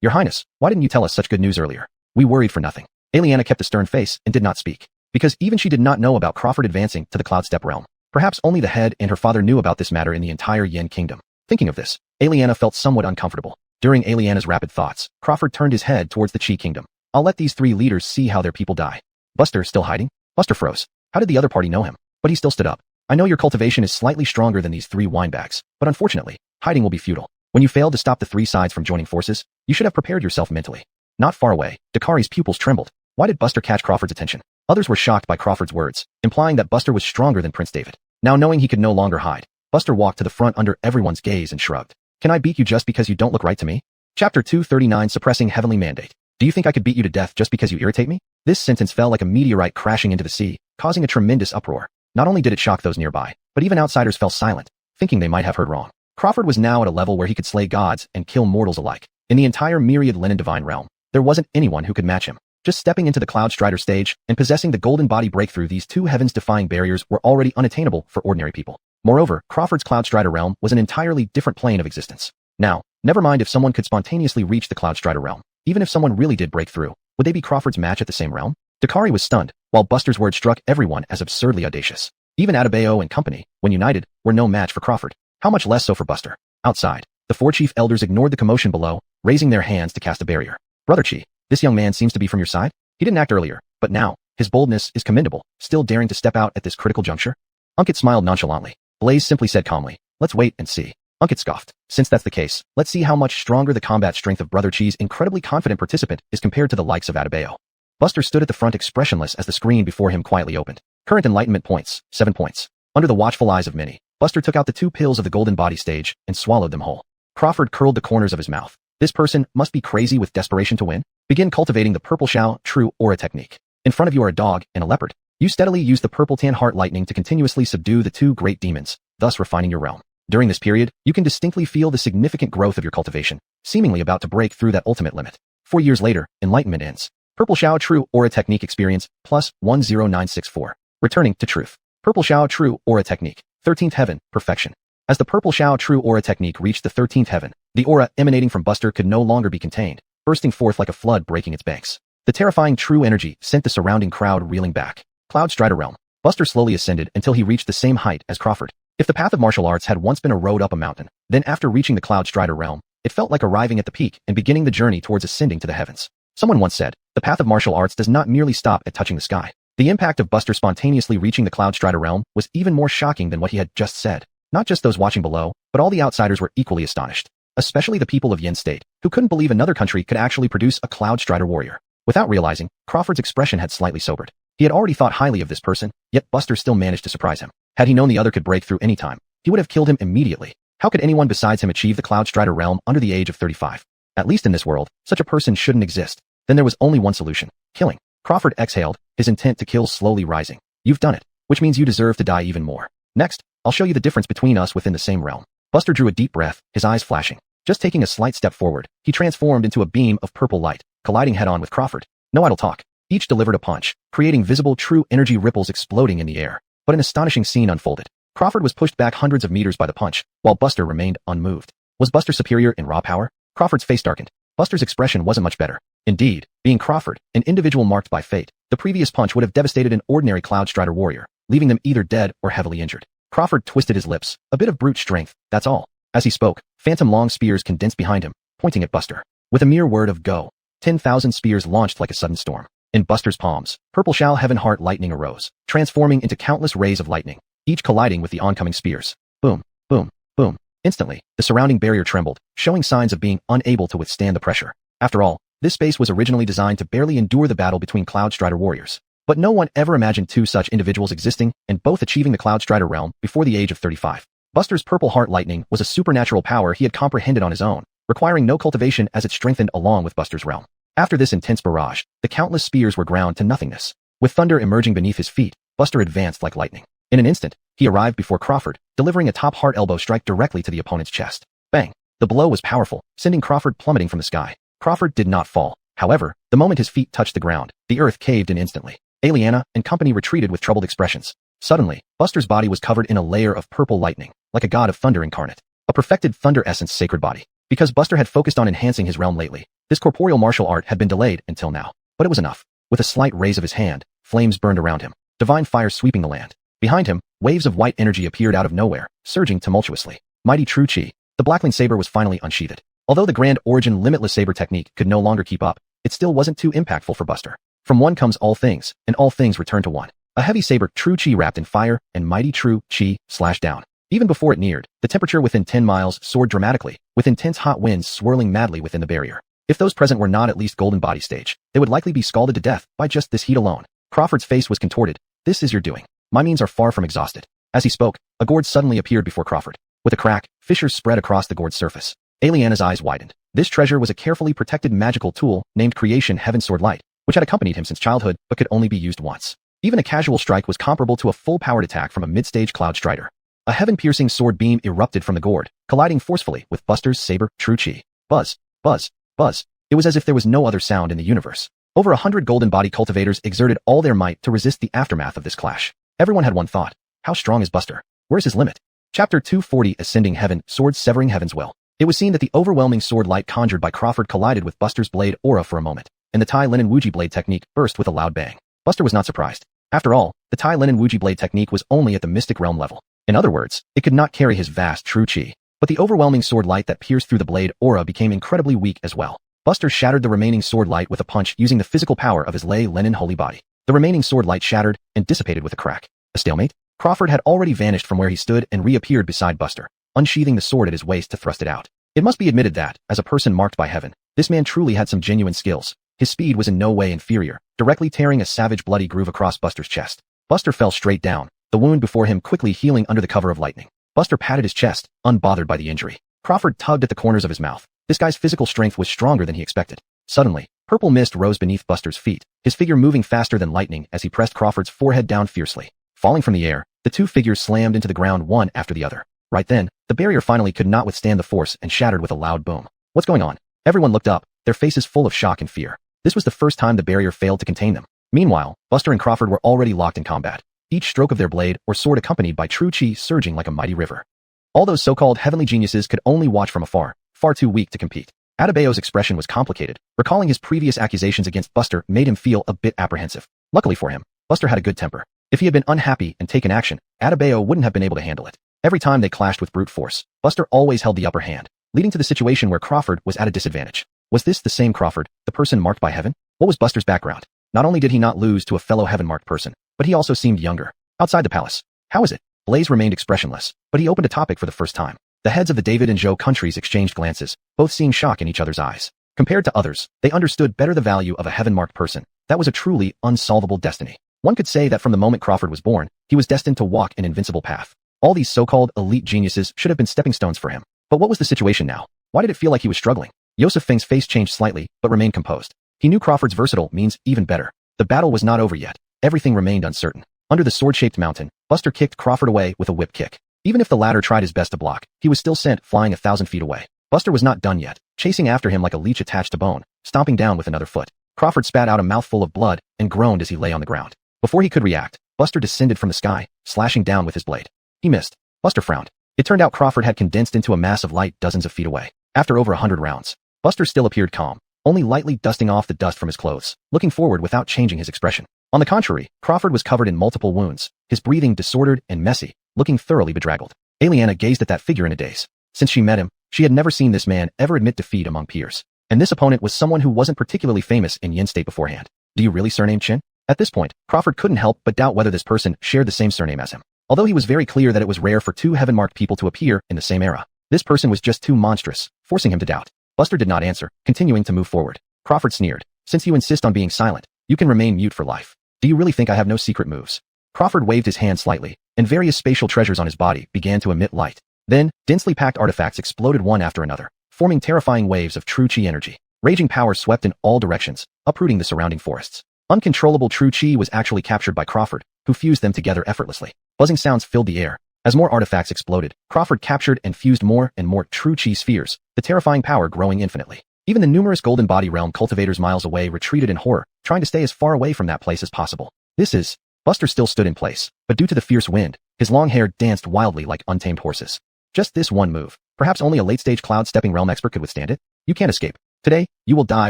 Your Highness, why didn't you tell us such good news earlier? We worried for nothing. Aliana kept a stern face and did not speak, because even she did not know about Crawford advancing to the Cloud Step realm. Perhaps only the head and her father knew about this matter in the entire Yen Kingdom. Thinking of this, Aliana felt somewhat uncomfortable. During Aliana's rapid thoughts, Crawford turned his head towards the Chi Kingdom. I'll let these 3 leaders see how their people die. Buster still hiding? Buster froze. How did the other party know him? But he still stood up. I know your cultivation is slightly stronger than these 3 winebags, but unfortunately, hiding will be futile. When you failed to stop the 3 sides from joining forces, you should have prepared yourself mentally. Not far away, Dakari's pupils trembled. Why did Buster catch Crawford's attention? Others were shocked by Crawford's words, implying that Buster was stronger than Prince David. Now knowing he could no longer hide, Buster walked to the front under everyone's gaze and shrugged. Can I beat you just because you don't look right to me? Chapter 239 Suppressing Heavenly Mandate. Do you think I could beat you to death just because you irritate me? This sentence fell like a meteorite crashing into the sea, causing a tremendous uproar. Not only did it shock those nearby, but even outsiders fell silent, thinking they might have heard wrong. Crawford was now at a level where he could slay gods and kill mortals alike. In the entire myriad Lenin divine realm, there wasn't anyone who could match him. Just stepping into the Cloud Strider stage and possessing the Golden Body breakthrough, these 2 heavens-defying barriers were already unattainable for ordinary people. Moreover, Crawford's Cloud Strider realm was an entirely different plane of existence. Now, never mind if someone could spontaneously reach the Cloud Strider realm. Even if someone really did break through, would they be Crawford's match at the same realm? Dakari was stunned, while Buster's words struck everyone as absurdly audacious. Even Adebayo and company, when united, were no match for Crawford. How much less so for Buster? Outside, the 4 chief elders ignored the commotion below, raising their hands to cast a barrier. Brother Chi, this young man seems to be from your side? He didn't act earlier, but now, his boldness is commendable, still daring to step out at this critical juncture. Unkit smiled nonchalantly. Blaze simply said calmly, let's wait and see. Unkit scoffed. Since that's the case, let's see how much stronger the combat strength of Brother Chi's incredibly confident participant is compared to the likes of Adebayo. Buster stood at the front expressionless as the screen before him quietly opened. Current enlightenment points, 7 points. Under the watchful eyes of Minnie, Buster took out the 2 pills of the Golden Body stage and swallowed them whole. Crawford curled the corners of his mouth. This person must be crazy with desperation to win. Begin cultivating the Purple Shao True Aura technique. In front of you are a dog and a leopard. You steadily use the Purple Tan Heart Lightning to continuously subdue the 2 great demons, thus refining your realm. During this period, you can distinctly feel the significant growth of your cultivation, seemingly about to break through that ultimate limit. 4 years later, enlightenment ends. Purple Xiao True Aura Technique experience plus 10964. Returning to truth. Purple Xiao True Aura Technique. 13th Heaven, perfection. As the Purple Xiao True Aura Technique reached the 13th heaven, the aura emanating from Buster could no longer be contained, bursting forth like a flood breaking its banks. The terrifying true energy sent the surrounding crowd reeling back. Cloud Strider Realm. Buster slowly ascended until he reached the same height as Crawford. If the path of martial arts had once been a road up a mountain, then after reaching the Cloud Strider Realm, it felt like arriving at the peak and beginning the journey towards ascending to the heavens. Someone once said, the path of martial arts does not merely stop at touching the sky. The impact of Buster spontaneously reaching the Cloud Strider Realm was even more shocking than what he had just said. Not just those watching below, but all the outsiders were equally astonished. Especially the people of Yen State, who couldn't believe another country could actually produce a Cloud Strider warrior. Without realizing, Crawford's expression had slightly sobered. He had already thought highly of this person, yet Buster still managed to surprise him. Had he known the other could break through any time, he would have killed him immediately. How could anyone besides him achieve the Cloud Strider realm under the age of 35? At least in this world, such a person shouldn't exist. Then there was only one solution: killing. Crawford exhaled, his intent to kill slowly rising. You've done it, which means you deserve to die even more. Next, I'll show you the difference between us within the same realm. Buster drew a deep breath, his eyes flashing. Just taking a slight step forward, he transformed into a beam of purple light, colliding head-on with Crawford. No idle talk. Each delivered a punch, creating visible true energy ripples exploding in the air. But an astonishing scene unfolded. Crawford was pushed back hundreds of meters by the punch, while Buster remained unmoved. Was Buster superior in raw power? Crawford's face darkened. Buster's expression wasn't much better. Indeed, being Crawford, an individual marked by fate, the previous punch would have devastated an ordinary Cloud Strider warrior, leaving them either dead or heavily injured. Crawford twisted his lips, a bit of brute strength, that's all. As he spoke, phantom long spears condensed behind him, pointing at Buster. With a mere word of go, 10,000 spears launched like a sudden storm. In Buster's palms, purple Shao Heaven Heart lightning arose, transforming into countless rays of lightning, each colliding with the oncoming spears. Boom, boom, boom. Instantly, the surrounding barrier trembled, showing signs of being unable to withstand the pressure. After all, this space was originally designed to barely endure the battle between Cloud Strider warriors. But no one ever imagined two such individuals existing and both achieving the Cloud Strider realm before the age of 35. Buster's purple heart lightning was a supernatural power he had comprehended on his own, requiring no cultivation as it strengthened along with Buster's realm. After this intense barrage, the countless spears were ground to nothingness. With thunder emerging beneath his feet, Buster advanced like lightning. In an instant, he arrived before Crawford, delivering a top heart elbow strike directly to the opponent's chest. Bang! The blow was powerful, sending Crawford plummeting from the sky. Crawford did not fall. However, the moment his feet touched the ground, the earth caved in instantly. Aliana and company retreated with troubled expressions. Suddenly, Buster's body was covered in a layer of purple lightning, like a god of thunder incarnate. A perfected thunder essence sacred body. Because Buster had focused on enhancing his realm lately, this corporeal martial art had been delayed until now. But it was enough. With a slight raise of his hand, flames burned around him, divine fire sweeping the land. Behind him, waves of white energy appeared out of nowhere, surging tumultuously. Mighty true chi. The Blackling Saber was finally unsheathed. Although the Grand Origin Limitless Saber technique could no longer keep up, it still wasn't too impactful for Buster. From one comes all things, and all things return to one. A heavy saber true chi wrapped in fire, and mighty true chi slashed down. Even before it neared, the temperature within 10 miles soared dramatically, with intense hot winds swirling madly within the barrier. If those present were not at least golden body stage, they would likely be scalded to death by just this heat alone. Crawford's face was contorted. This is your doing. My means are far from exhausted. As he spoke, a gourd suddenly appeared before Crawford. With a crack, fissures spread across the gourd's surface. Aliana's eyes widened. This treasure was a carefully protected magical tool named Creation Heaven Sword Light, which had accompanied him since childhood but could only be used once. Even a casual strike was comparable to a full-powered attack from a mid-stage Cloud Strider. A heaven-piercing sword beam erupted from the gourd, colliding forcefully with Buster's saber true chi. Buzz, buzz, buzz. It was as if there was no other sound in the universe. Over 100 golden body cultivators exerted all their might to resist the aftermath of this clash. Everyone had one thought. How strong is Buster? Where's his limit? Chapter 240 Ascending Heaven, Sword Severing Heaven's Will. It was seen that the overwhelming sword light conjured by Crawford collided with Buster's blade aura for a moment, and the Tai Linen Wuji blade technique burst with a loud bang. Buster was not surprised. After all, the Tai Linen Wuji blade technique was only at the mystic realm level. In other words, it could not carry his vast true chi. But the overwhelming sword light that pierced through the blade aura became incredibly weak as well. Buster shattered the remaining sword light with a punch using the physical power of his Lei Lenin holy body. The remaining sword light shattered and dissipated with a crack. A stalemate? Crawford had already vanished from where he stood and reappeared beside Buster, unsheathing the sword at his waist to thrust it out. It must be admitted that, as a person marked by heaven, this man truly had some genuine skills. His speed was in no way inferior, directly tearing a savage bloody groove across Buster's chest. Buster fell straight down, the wound before him quickly healing under the cover of lightning. Buster patted his chest, unbothered by the injury. Crawford tugged at the corners of his mouth. This guy's physical strength was stronger than he expected. Suddenly, purple mist rose beneath Buster's feet, his figure moving faster than lightning as he pressed Crawford's forehead down fiercely. Falling from the air, the two figures slammed into the ground one after the other. Right then, the barrier finally could not withstand the force and shattered with a loud boom. What's going on? Everyone looked up, their faces full of shock and fear. This was the first time the barrier failed to contain them. Meanwhile, Buster and Crawford were already locked in combat, each stroke of their blade or sword accompanied by true chi surging like a mighty river. All those so-called heavenly geniuses could only watch from afar, far too weak to compete. Adebayo's expression was complicated. Recalling his previous accusations against Buster made him feel a bit apprehensive. Luckily for him, Buster had a good temper. If he had been unhappy and taken action, Adebayo wouldn't have been able to handle it. Every time they clashed with brute force, Buster always held the upper hand, leading to the situation where Crawford was at a disadvantage. Was this the same Crawford, the person marked by heaven? What was Buster's background? Not only did he not lose to a fellow heaven-marked person, but he also seemed younger. Outside the palace. How is it? Blaze remained expressionless, but he opened a topic for the first time. The heads of the David and Joe countries exchanged glances, both seeing shock in each other's eyes. Compared to others, they understood better the value of a heaven-marked person. That was a truly unsolvable destiny. One could say that from the moment Crawford was born, he was destined to walk an invincible path. All these so-called elite geniuses should have been stepping stones for him. But what was the situation now? Why did it feel like he was struggling? Yosef Feng's face changed slightly, but remained composed. He knew Crawford's versatile means even better. The battle was not over yet. Everything remained uncertain. Under the sword-shaped mountain, Buster kicked Crawford away with a whip kick. Even if the latter tried his best to block, he was still sent flying 1,000 feet away. Buster was not done yet, chasing after him like a leech attached to bone, stomping down with another foot. Crawford spat out a mouthful of blood and groaned as he lay on the ground. Before he could react, Buster descended from the sky, slashing down with his blade. He missed. Buster frowned. It turned out Crawford had condensed into a mass of light dozens of feet away. After over 100 rounds, Buster still appeared calm, only lightly dusting off the dust from his clothes, looking forward without changing his expression. On the contrary, Crawford was covered in multiple wounds, his breathing disordered and messy, looking thoroughly bedraggled. Aliana gazed at that figure in a daze. Since she met him, she had never seen this man ever admit defeat among peers. And this opponent was someone who wasn't particularly famous in Yin State beforehand. Do you really surname Chin? At this point, Crawford couldn't help but doubt whether this person shared the same surname as him. Although he was very clear that it was rare for two heaven-marked people to appear in the same era, this person was just too monstrous, forcing him to doubt. Buster did not answer, continuing to move forward. Crawford sneered. Since you insist on being silent, you can remain mute for life. Do you really think I have no secret moves? Crawford waved his hand slightly, and various spatial treasures on his body began to emit light. Then, densely packed artifacts exploded one after another, forming terrifying waves of true chi energy. Raging power swept in all directions, uprooting the surrounding forests. Uncontrollable true chi was actually captured by Crawford, who fused them together effortlessly. Buzzing sounds filled the air. As more artifacts exploded, Crawford captured and fused more and more true chi spheres, the terrifying power growing infinitely. Even the numerous Golden Body Realm cultivators miles away retreated in horror, trying to stay as far away from that place as possible. Buster still stood in place, but due to the fierce wind, his long hair danced wildly like untamed horses. Just this one move. Perhaps only a late-stage cloud-stepping realm expert could withstand it. You can't escape. Today, you will die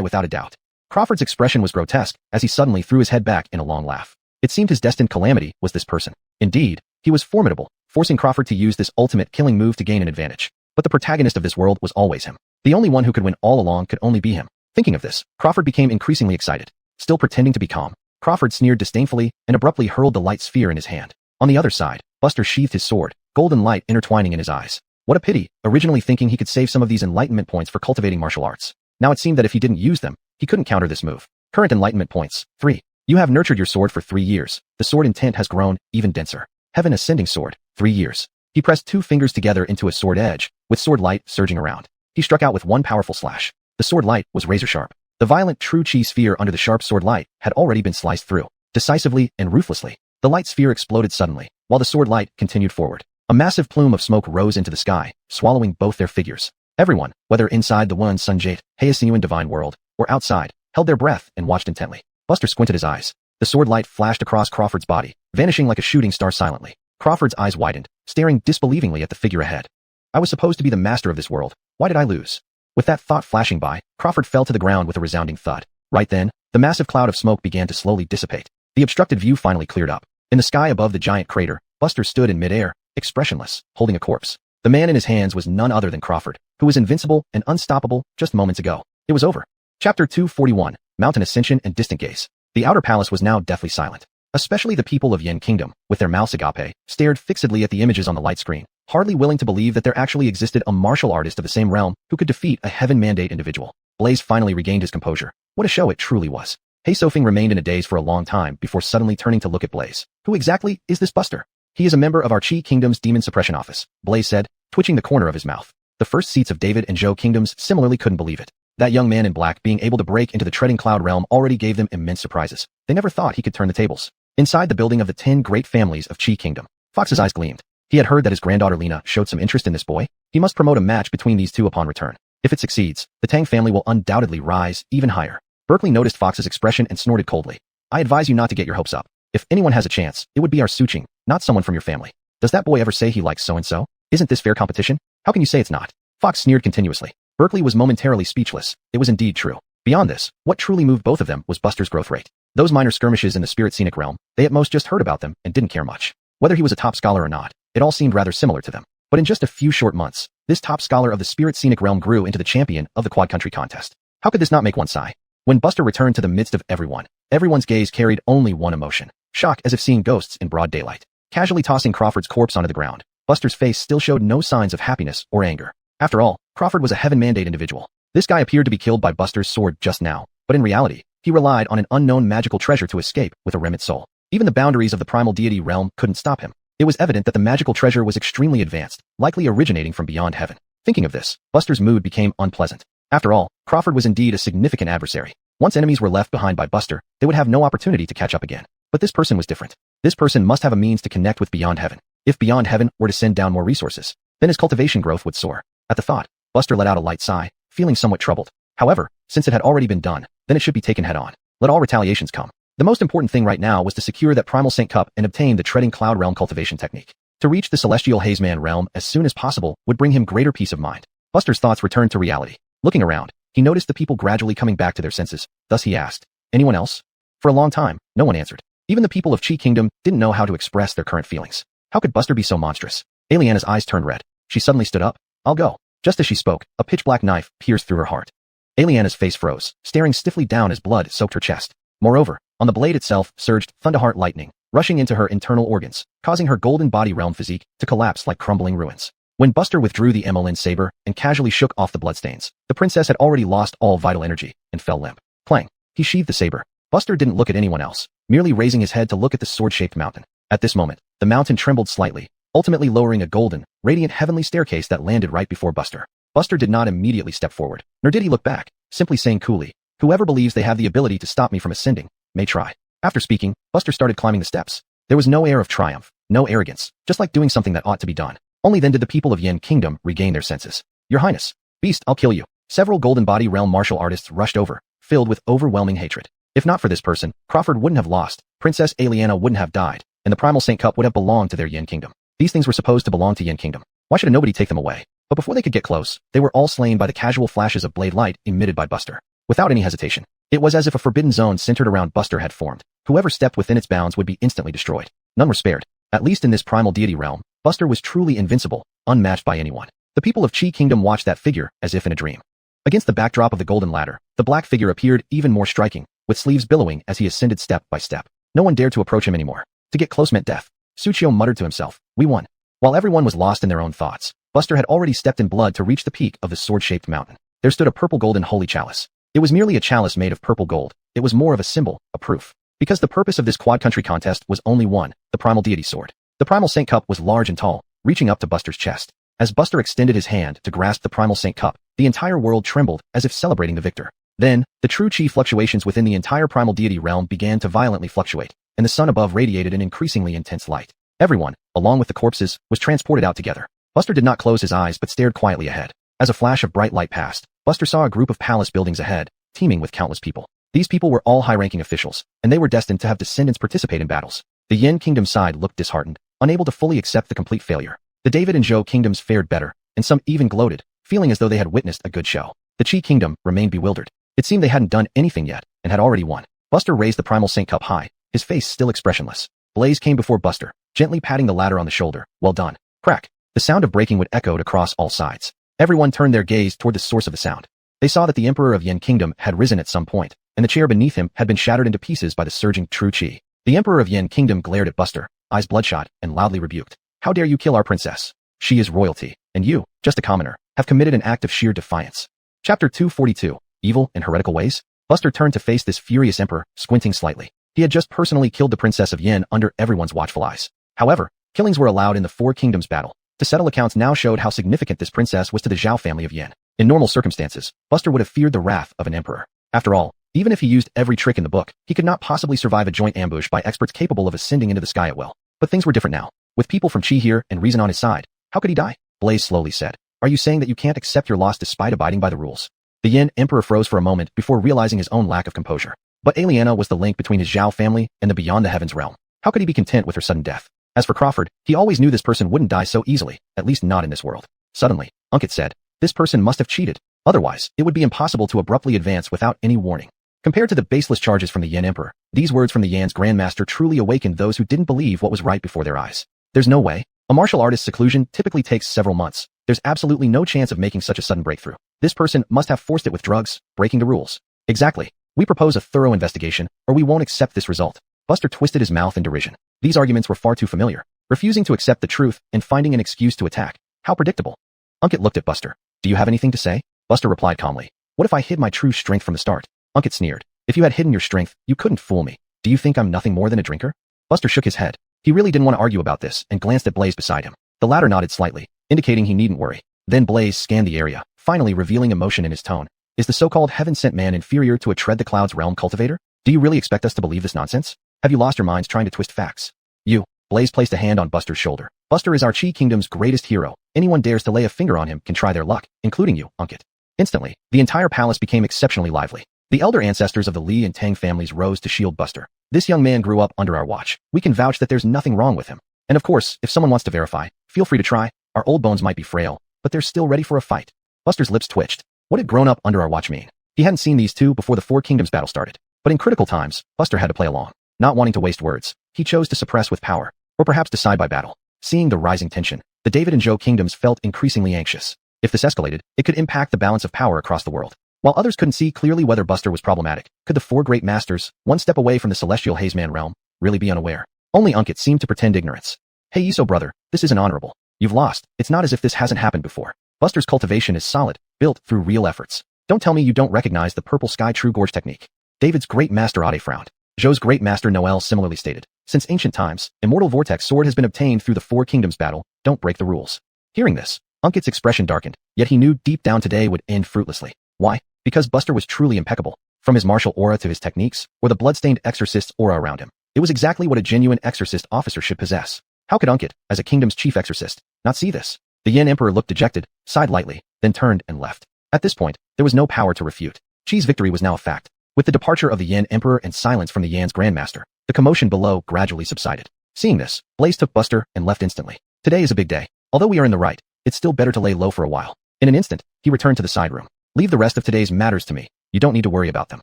without a doubt. Crawford's expression was grotesque as he suddenly threw his head back in a long laugh. It seemed his destined calamity was this person. Indeed, he was formidable, forcing Crawford to use this ultimate killing move to gain an advantage. But the protagonist of this world was always him. The only one who could win all along could only be him. Thinking of this, Crawford became increasingly excited. Still pretending to be calm, Crawford sneered disdainfully and abruptly hurled the light sphere in his hand. On the other side, Buster sheathed his sword, golden light intertwining in his eyes. What a pity, originally thinking he could save some of these enlightenment points for cultivating martial arts. Now it seemed that if he didn't use them, he couldn't counter this move. Current enlightenment points, 3. You have nurtured your sword for 3 years. The sword intent has grown even denser. Heaven Ascending Sword, 3 years. He pressed 2 fingers together into a sword edge, with sword light surging around. He struck out with one powerful slash. The sword light was razor sharp. The violent true chi sphere under the sharp sword light had already been sliced through. Decisively and ruthlessly, the light sphere exploded suddenly, while the sword light continued forward. A massive plume of smoke rose into the sky, swallowing both their figures. Everyone, whether inside the One Sunjate, Heisinuan Divine World, or outside, held their breath and watched intently. Buster squinted his eyes. The sword light flashed across Crawford's body, vanishing like a shooting star silently. Crawford's eyes widened, staring disbelievingly at the figure ahead. I was supposed to be the master of this world. Why did I lose? With that thought flashing by, Crawford fell to the ground with a resounding thud. Right then, the massive cloud of smoke began to slowly dissipate. The obstructed view finally cleared up. In the sky above the giant crater, Buster stood in midair, expressionless, holding a corpse. The man in his hands was none other than Crawford, who was invincible and unstoppable just moments ago. It was over. Chapter 241, Mountain Ascension and Distant Gaze. The outer palace was now deathly silent. Especially the people of Yin Kingdom, with their mouths agape, stared fixedly at the images on the light screen, hardly willing to believe that there actually existed a martial artist of the same realm who could defeat a heaven mandate individual. Blaze finally regained his composure. What a show it truly was. Heisofeng remained in a daze for a long time before suddenly turning to look at Blaze. Who exactly is this Buster? He is a member of our Chi Kingdom's Demon Suppression Office, Blaze said, twitching the corner of his mouth. The first seats of David and Joe Kingdoms similarly couldn't believe it. That young man in black being able to break into the Treading Cloud realm already gave them immense surprises. They never thought he could turn the tables. Inside the building of the 10 great families of Chi Kingdom, Fox's eyes gleamed. He had heard that his granddaughter Lena showed some interest in this boy. He must promote a match between these two upon return. If it succeeds, the Tang family will undoubtedly rise even higher. Berkeley noticed Fox's expression and snorted coldly. I advise you not to get your hopes up. If anyone has a chance, it would be our Suqing, not someone from your family. Does that boy ever say he likes so-and-so? Isn't this fair competition? How can you say it's not? Fox sneered continuously. Berkeley was momentarily speechless. It was indeed true. Beyond this, what truly moved both of them was Buster's growth rate. Those minor skirmishes in the spirit scenic realm, they at most just heard about them and didn't care much. Whether he was a top scholar or not, it all seemed rather similar to them. But in just a few short months, this top scholar of the spirit scenic realm grew into the champion of the quad country contest. How could this not make one sigh? When Buster returned to the midst of everyone's gaze carried only one emotion. Shock, as if seeing ghosts in broad daylight. Casually tossing Crawford's corpse onto the ground, Buster's face still showed no signs of happiness or anger. After all, Crawford was a heaven-mandate individual. This guy appeared to be killed by Buster's sword just now, but in reality, he relied on an unknown magical treasure to escape with a remnant soul. Even the boundaries of the primal deity realm couldn't stop him. It was evident that the magical treasure was extremely advanced, likely originating from beyond heaven. Thinking of this, Buster's mood became unpleasant. After all, Crawford was indeed a significant adversary. Once enemies were left behind by Buster, they would have no opportunity to catch up again. But this person was different. This person must have a means to connect with beyond heaven. If beyond heaven were to send down more resources, then his cultivation growth would soar. At the thought, Buster let out a light sigh, feeling somewhat troubled. However, since it had already been done, then it should be taken head on. Let all retaliations come. The most important thing right now was to secure that primal Saint Cup and obtain the treading cloud realm cultivation technique. To reach the celestial Hazeman realm as soon as possible would bring him greater peace of mind. Buster's thoughts returned to reality. Looking around, he noticed the people gradually coming back to their senses. Thus he asked, anyone else? For a long time, no one answered. Even the people of Chi Kingdom didn't know how to express their current feelings. How could Buster be so monstrous? Aliana's eyes turned red. She suddenly stood up. I'll go. Just as she spoke, a pitch-black knife pierced through her heart. Aliana's face froze, staring stiffly down as blood soaked her chest. Moreover, on the blade itself surged Thunderheart lightning, rushing into her internal organs, causing her golden body realm physique to collapse like crumbling ruins. When Buster withdrew the Emmeline saber and casually shook off the bloodstains, the princess had already lost all vital energy and fell limp. Clang. He sheathed the saber. Buster didn't look at anyone else, merely raising his head to look at the sword-shaped mountain. At this moment, the mountain trembled slightly, ultimately lowering a golden, radiant heavenly staircase that landed right before Buster. Buster did not immediately step forward, nor did he look back, simply saying coolly, whoever believes they have the ability to stop me from ascending, may try. After speaking, Buster started climbing the steps. There was no air of triumph, no arrogance, just like doing something that ought to be done. Only then did the people of Yin Kingdom regain their senses. Your Highness. Beast, I'll kill you. Several golden body realm martial artists rushed over, filled with overwhelming hatred. If not for this person, Crawford wouldn't have lost, Princess Aliana wouldn't have died, and the Primal Saint Cup would have belonged to their Yin Kingdom. These things were supposed to belong to Yin Kingdom. Why should nobody take them away? But before they could get close, they were all slain by the casual flashes of blade light emitted by Buster. Without any hesitation, it was as if a forbidden zone centered around Buster had formed. Whoever stepped within its bounds would be instantly destroyed. None were spared. At least in this primal deity realm, Buster was truly invincible, unmatched by anyone. The people of Chi Kingdom watched that figure as if in a dream. Against the backdrop of the golden ladder, the black figure appeared even more striking, with sleeves billowing as he ascended step by step. No one dared to approach him anymore. To get close meant death. Suchio muttered to himself, we won. While everyone was lost in their own thoughts, Buster had already stepped in blood to reach the peak of the sword-shaped mountain. There stood a purple golden holy chalice. It was merely a chalice made of purple gold. It was more of a symbol, a proof. Because the purpose of this quad country contest was only one, the primal deity sword. The primal Saint Cup was large and tall, reaching up to Buster's chest. As Buster extended his hand to grasp the primal Saint Cup, the entire world trembled as if celebrating the victor. Then, the true chi fluctuations within the entire primal deity realm began to violently fluctuate, and the sun above radiated an increasingly intense light. Everyone, along with the corpses, was transported out together. Buster did not close his eyes but stared quietly ahead. As a flash of bright light passed, Buster saw a group of palace buildings ahead, teeming with countless people. These people were all high-ranking officials, and they were destined to have descendants participate in battles. The Yin Kingdom side looked disheartened, unable to fully accept the complete failure. The David and Zhou Kingdoms fared better, and some even gloated, feeling as though they had witnessed a good show. The Chi Kingdom remained bewildered. It seemed they hadn't done anything yet, and had already won. Buster raised the primal Saint Cup high, his face still expressionless. Blaze came before Buster, gently patting the ladder on the shoulder. Well done. Crack. The sound of breaking wood echoed across all sides. Everyone turned their gaze toward the source of the sound. They saw that the Emperor of Yin Kingdom had risen at some point, and the chair beneath him had been shattered into pieces by the surging true chi. The Emperor of Yin Kingdom glared at Buster, eyes bloodshot, and loudly rebuked. How dare you kill our princess? She is royalty, and you, just a commoner, have committed an act of sheer defiance. Chapter 242, Evil and Heretical Ways? Buster turned to face this furious emperor, squinting slightly. He had just personally killed the Princess of Yin under everyone's watchful eyes. However, killings were allowed in the Four Kingdoms battle. To settle accounts now showed how significant this princess was to the Zhao family of Yin. In normal circumstances, Buster would have feared the wrath of an emperor. After all, even if he used every trick in the book, he could not possibly survive a joint ambush by experts capable of ascending into the sky at will. But things were different now. With people from Chi here and reason on his side, how could he die? Blaze slowly said. Are you saying that you can't accept your loss despite abiding by the rules? The Yin Emperor froze for a moment before realizing his own lack of composure. But Aliana was the link between his Zhao family and the beyond the heavens realm. How could he be content with her sudden death? As for Crawford, he always knew this person wouldn't die so easily, at least not in this world. Suddenly, Unkit said, this person must have cheated. Otherwise, it would be impossible to abruptly advance without any warning. Compared to the baseless charges from the Yin Emperor, these words from the Yan's Grandmaster truly awakened those who didn't believe what was right before their eyes. There's no way. A martial artist's seclusion typically takes several months. There's absolutely no chance of making such a sudden breakthrough. This person must have forced it with drugs, breaking the rules. Exactly. We propose a thorough investigation, or we won't accept this result. Buster twisted his mouth in derision. These arguments were far too familiar. Refusing to accept the truth and finding an excuse to attack. How predictable. Unkit looked at Buster. Do you have anything to say? Buster replied calmly. What if I hid my true strength from the start? Unkit sneered. If you had hidden your strength, you couldn't fool me. Do you think I'm nothing more than a drinker? Buster shook his head. He really didn't want to argue about this and glanced at Blaze beside him. The latter nodded slightly, indicating he needn't worry. Then Blaze scanned the area, finally revealing emotion in his tone. Is the so-called heaven-sent man inferior to a Tread the Clouds realm cultivator? Do you really expect us to believe this nonsense? Have you lost your minds trying to twist facts? You. Blaze placed a hand on Buster's shoulder. Buster is our Chi Kingdom's greatest hero. Anyone dares to lay a finger on him can try their luck, including you, Unkit. Instantly, the entire palace became exceptionally lively. The elder ancestors of the Li and Tang families rose to shield Buster. This young man grew up under our watch. We can vouch that there's nothing wrong with him. And of course, if someone wants to verify, feel free to try. Our old bones might be frail, but they're still ready for a fight. Buster's lips twitched. What had grown up under our watch mean? He hadn't seen these two before the Four Kingdoms battle started. But in critical times, Buster had to play along. Not wanting to waste words, he chose to suppress with power, or perhaps decide by battle. Seeing the rising tension, the David and Zhou kingdoms felt increasingly anxious. If this escalated, it could impact the balance of power across the world. While others couldn't see clearly whether Buster was problematic, could the four great masters, one step away from the celestial Hazeman realm, really be unaware? Only Unkit seemed to pretend ignorance. Hey Iso brother, this isn't honorable. You've lost. It's not as if this hasn't happened before. Buster's cultivation is solid, built through real efforts. Don't tell me you don't recognize the purple sky true gorge technique. David's great master Ade frowned. Zhou's great master Noel similarly stated. Since ancient times, Immortal Vortex Sword has been obtained through the Four Kingdoms battle. Don't break the rules. Hearing this, Unkit's expression darkened, yet he knew deep down today would end fruitlessly. Why? Because Buster was truly impeccable. From his martial aura to his techniques, or the bloodstained exorcist's aura around him. It was exactly what a genuine exorcist officer should possess. How could Unkit, as a kingdom's chief exorcist, not see this? The Yin Emperor looked dejected, sighed lightly, then turned and left. At this point, there was no power to refute. Chi's victory was now a fact. With the departure of the Yin Emperor and silence from the Yan's Grandmaster, the commotion below gradually subsided. Seeing this, Blaze took Buster and left instantly. Today is a big day. Although we are in the right, it's still better to lay low for a while. In an instant, he returned to the side room. Leave the rest of today's matters to me. You don't need to worry about them.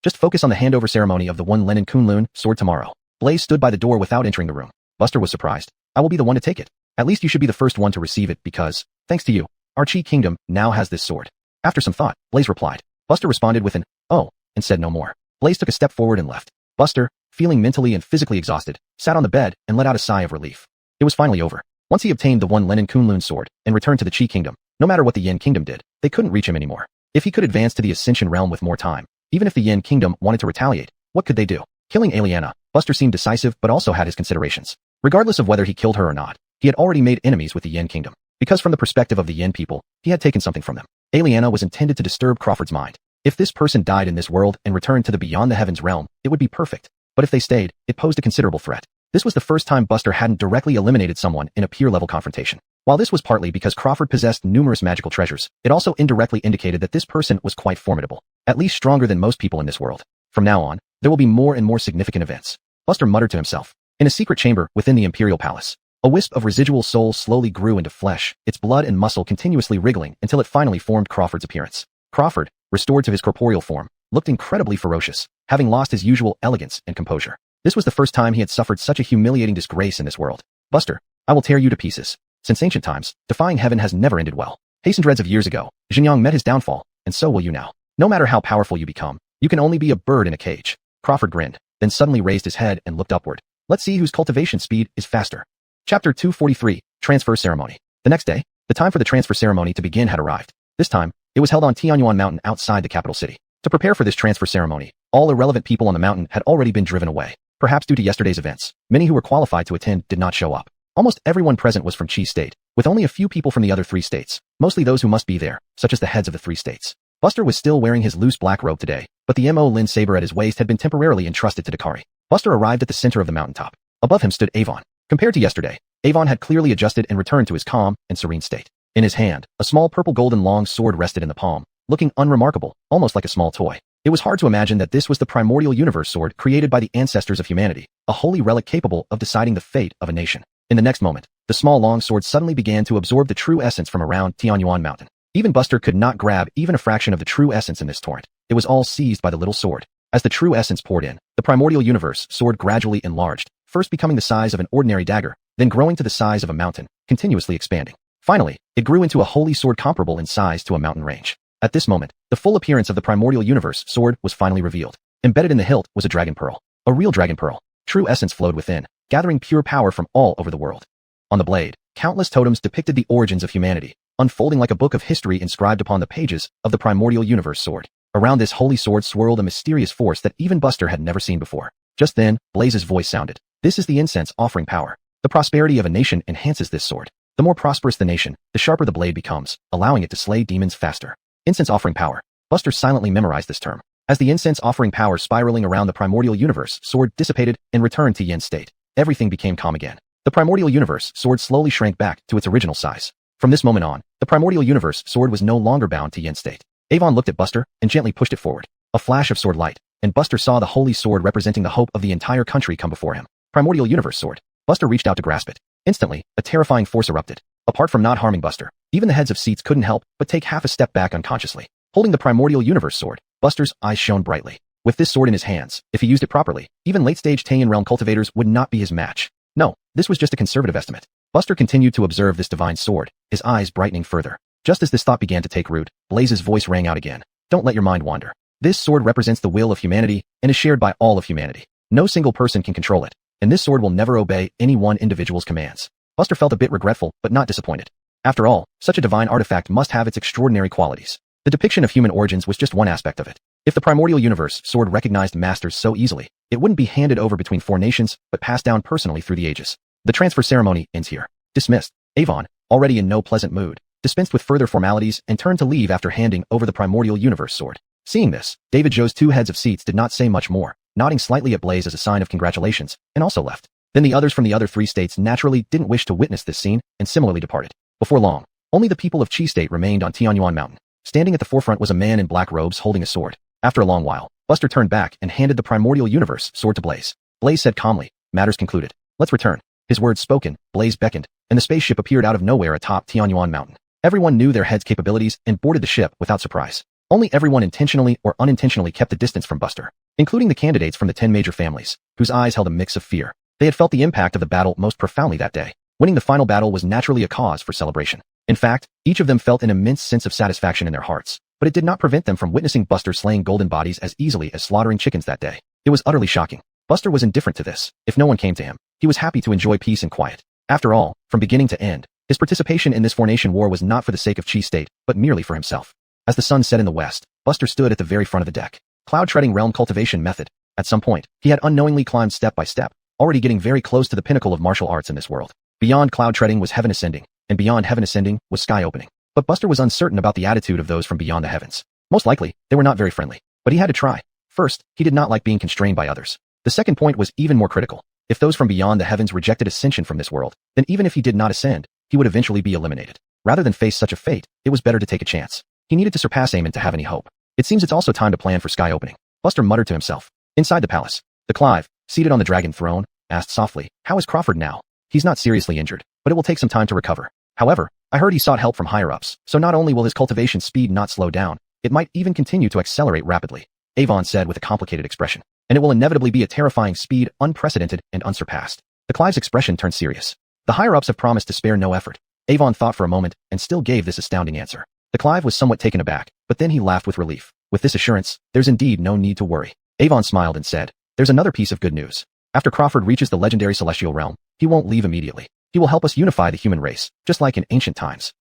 Just focus on the handover ceremony of the one Lenin Kunlun sword tomorrow. Blaze stood by the door without entering the room. Buster was surprised. I will be the one to take it. At least you should be the first one to receive it because, thanks to you, our Chi Kingdom now has this sword. After some thought, Blaze replied. Buster responded with an, oh, and said no more. Blaze took a step forward and left. Buster, feeling mentally and physically exhausted, sat on the bed and let out a sigh of relief. It was finally over. Once he obtained the one Lenin Kunlun sword and returned to the Chi Kingdom, no matter what the Yin Kingdom did, they couldn't reach him anymore. If he could advance to the Ascension realm with more time, even if the Yin Kingdom wanted to retaliate, what could they do? Killing Aliana, Buster seemed decisive but also had his considerations. Regardless of whether he killed her or not, he had already made enemies with the Yin Kingdom. Because from the perspective of the Yin people, he had taken something from them. Aliana was intended to disturb Crawford's mind. If this person died in this world and returned to the Beyond the Heavens realm, it would be perfect. But if they stayed, it posed a considerable threat. This was the first time Buster hadn't directly eliminated someone in a peer-level confrontation. While this was partly because Crawford possessed numerous magical treasures, it also indirectly indicated that this person was quite formidable, at least stronger than most people in this world. From now on, there will be more and more significant events. Buster muttered to himself. In a secret chamber within the Imperial Palace, a wisp of residual soul slowly grew into flesh, its blood and muscle continuously wriggling until it finally formed Crawford's appearance. Crawford, restored to his corporeal form, looked incredibly ferocious, having lost his usual elegance and composure. This was the first time he had suffered such a humiliating disgrace in this world. Buster, I will tear you to pieces. Since ancient times, defying heaven has never ended well. Hastened dreads of years ago, Xinjiang met his downfall, and so will you now. No matter how powerful you become, you can only be a bird in a cage. Crawford grinned, then suddenly raised his head and looked upward. Let's see whose cultivation speed is faster. Chapter 243, Transfer Ceremony. The next day, the time for the transfer ceremony to begin had arrived. This time, it was held on Tianyuan Mountain outside the capital city. To prepare for this transfer ceremony, all irrelevant people on the mountain had already been driven away. Perhaps due to yesterday's events, many who were qualified to attend did not show up. Almost everyone present was from Chi State, with only a few people from the other 3 states, mostly those who must be there, such as the heads of the 3 states. Buster was still wearing his loose black robe today, but the Mo Lin saber at his waist had been temporarily entrusted to Dakari. Buster arrived at the center of the mountaintop. Above him stood Avon. Compared to yesterday, Avon had clearly adjusted and returned to his calm and serene state. In his hand, a small purple golden long sword rested in the palm, looking unremarkable, almost like a small toy. It was hard to imagine that this was the primordial universe sword created by the ancestors of humanity, a holy relic capable of deciding the fate of a nation. In the next moment, the small long sword suddenly began to absorb the true essence from around Tianyuan Mountain. Even Buster could not grab even a fraction of the true essence in this torrent. It was all seized by the little sword. As the true essence poured in, the primordial universe sword gradually enlarged, first becoming the size of an ordinary dagger, then growing to the size of a mountain, continuously expanding. Finally, it grew into a holy sword comparable in size to a mountain range. At this moment, the full appearance of the primordial universe sword was finally revealed. Embedded in the hilt was a dragon pearl. A real dragon pearl. True essence flowed within, gathering pure power from all over the world. On the blade, countless totems depicted the origins of humanity, unfolding like a book of history inscribed upon the pages of the primordial universe sword. Around this holy sword swirled a mysterious force that even Buster had never seen before. Just then, Blaze's voice sounded. This is the incense offering power. The prosperity of a nation enhances this sword. The more prosperous the nation, the sharper the blade becomes, allowing it to slay demons faster. Incense offering power. Buster silently memorized this term. As the incense offering power spiraling around the primordial universe sword dissipated and returned to Yen's state, everything became calm again. The primordial universe sword slowly shrank back to its original size. From this moment on, the primordial universe sword was no longer bound to Yen's state. Avon looked at Buster and gently pushed it forward. A flash of sword light, and Buster saw the holy sword representing the hope of the entire country come before him. Primordial universe sword. Buster reached out to grasp it. Instantly, a terrifying force erupted. Apart from not harming Buster, even the heads of seats couldn't help but take half a step back unconsciously. Holding the primordial universe sword, Buster's eyes shone brightly. With this sword in his hands, if he used it properly, even late-stage Taiyan realm cultivators would not be his match. No, this was just a conservative estimate. Buster continued to observe this divine sword, his eyes brightening further. Just as this thought began to take root, Blaze's voice rang out again. Don't let your mind wander. This sword represents the will of humanity and is shared by all of humanity. No single person can control it, and this sword will never obey any one individual's commands. Buster felt a bit regretful, but not disappointed. After all, such a divine artifact must have its extraordinary qualities. The depiction of human origins was just one aspect of it. If the primordial universe sword recognized masters so easily, it wouldn't be handed over between 4 nations, but passed down personally through the ages. The transfer ceremony ends here. Dismissed. Avon, already in no pleasant mood, dispensed with further formalities and turned to leave after handing over the primordial universe sword. Seeing this, David Joe's 2 heads of seats did not say much more, nodding slightly at Blaze as a sign of congratulations, and also left. Then the others from the other 3 states naturally didn't wish to witness this scene, and similarly departed. Before long, only the people of Chi State remained on Tianyuan Mountain. Standing at the forefront was a man in black robes holding a sword. After a long while, Buster turned back and handed the primordial universe sword to Blaze. Blaze said calmly, matters concluded. Let's return. His words spoken, Blaze beckoned, and the spaceship appeared out of nowhere atop Tianyuan Mountain. Everyone knew their head's capabilities and boarded the ship without surprise. Only everyone intentionally or unintentionally kept a distance from Buster, including the candidates from the 10 major families, whose eyes held a mix of fear. They had felt the impact of the battle most profoundly that day. Winning the final battle was naturally a cause for celebration. In fact, each of them felt an immense sense of satisfaction in their hearts, but it did not prevent them from witnessing Buster slaying golden bodies as easily as slaughtering chickens that day. It was utterly shocking. Buster was indifferent to this. If no one came to him, he was happy to enjoy peace and quiet. After all, from beginning to end, his participation in this 4-nation war was not for the sake of Chi State, but merely for himself. As the sun set in the west, Buster stood at the very front of the deck. Cloud-treading realm cultivation method. At some point, he had unknowingly climbed step by step, already getting very close to the pinnacle of martial arts in this world. Beyond cloud treading was heaven ascending, and beyond heaven ascending was sky opening. But Buster was uncertain about the attitude of those from beyond the heavens. Most likely, they were not very friendly, but he had to try. First, he did not like being constrained by others. The second point was even more critical. If those from beyond the heavens rejected ascension from this world, then even if he did not ascend, he would eventually be eliminated. Rather than face such a fate, it was better to take a chance. He needed to surpass Aemon to have any hope. It seems it's also time to plan for sky opening. Buster muttered to himself. Inside the palace, the Clive, seated on the dragon throne, asked softly, how is Crawford now? He's not seriously injured, but it will take some time to recover. However, I heard he sought help from higher-ups, so not only will his cultivation speed not slow down, it might even continue to accelerate rapidly, Avon said with a complicated expression. And it will inevitably be a terrifying speed, unprecedented and unsurpassed. The Clive's expression turned serious. The higher-ups have promised to spare no effort. Avon thought for a moment and still gave this astounding answer. The Clive was somewhat taken aback, but then he laughed with relief. With this assurance, there's indeed no need to worry. Avon smiled and said, there's another piece of good news. After Crawford reaches the legendary celestial realm, he won't leave immediately. He will help us unify the human race, just like in ancient times.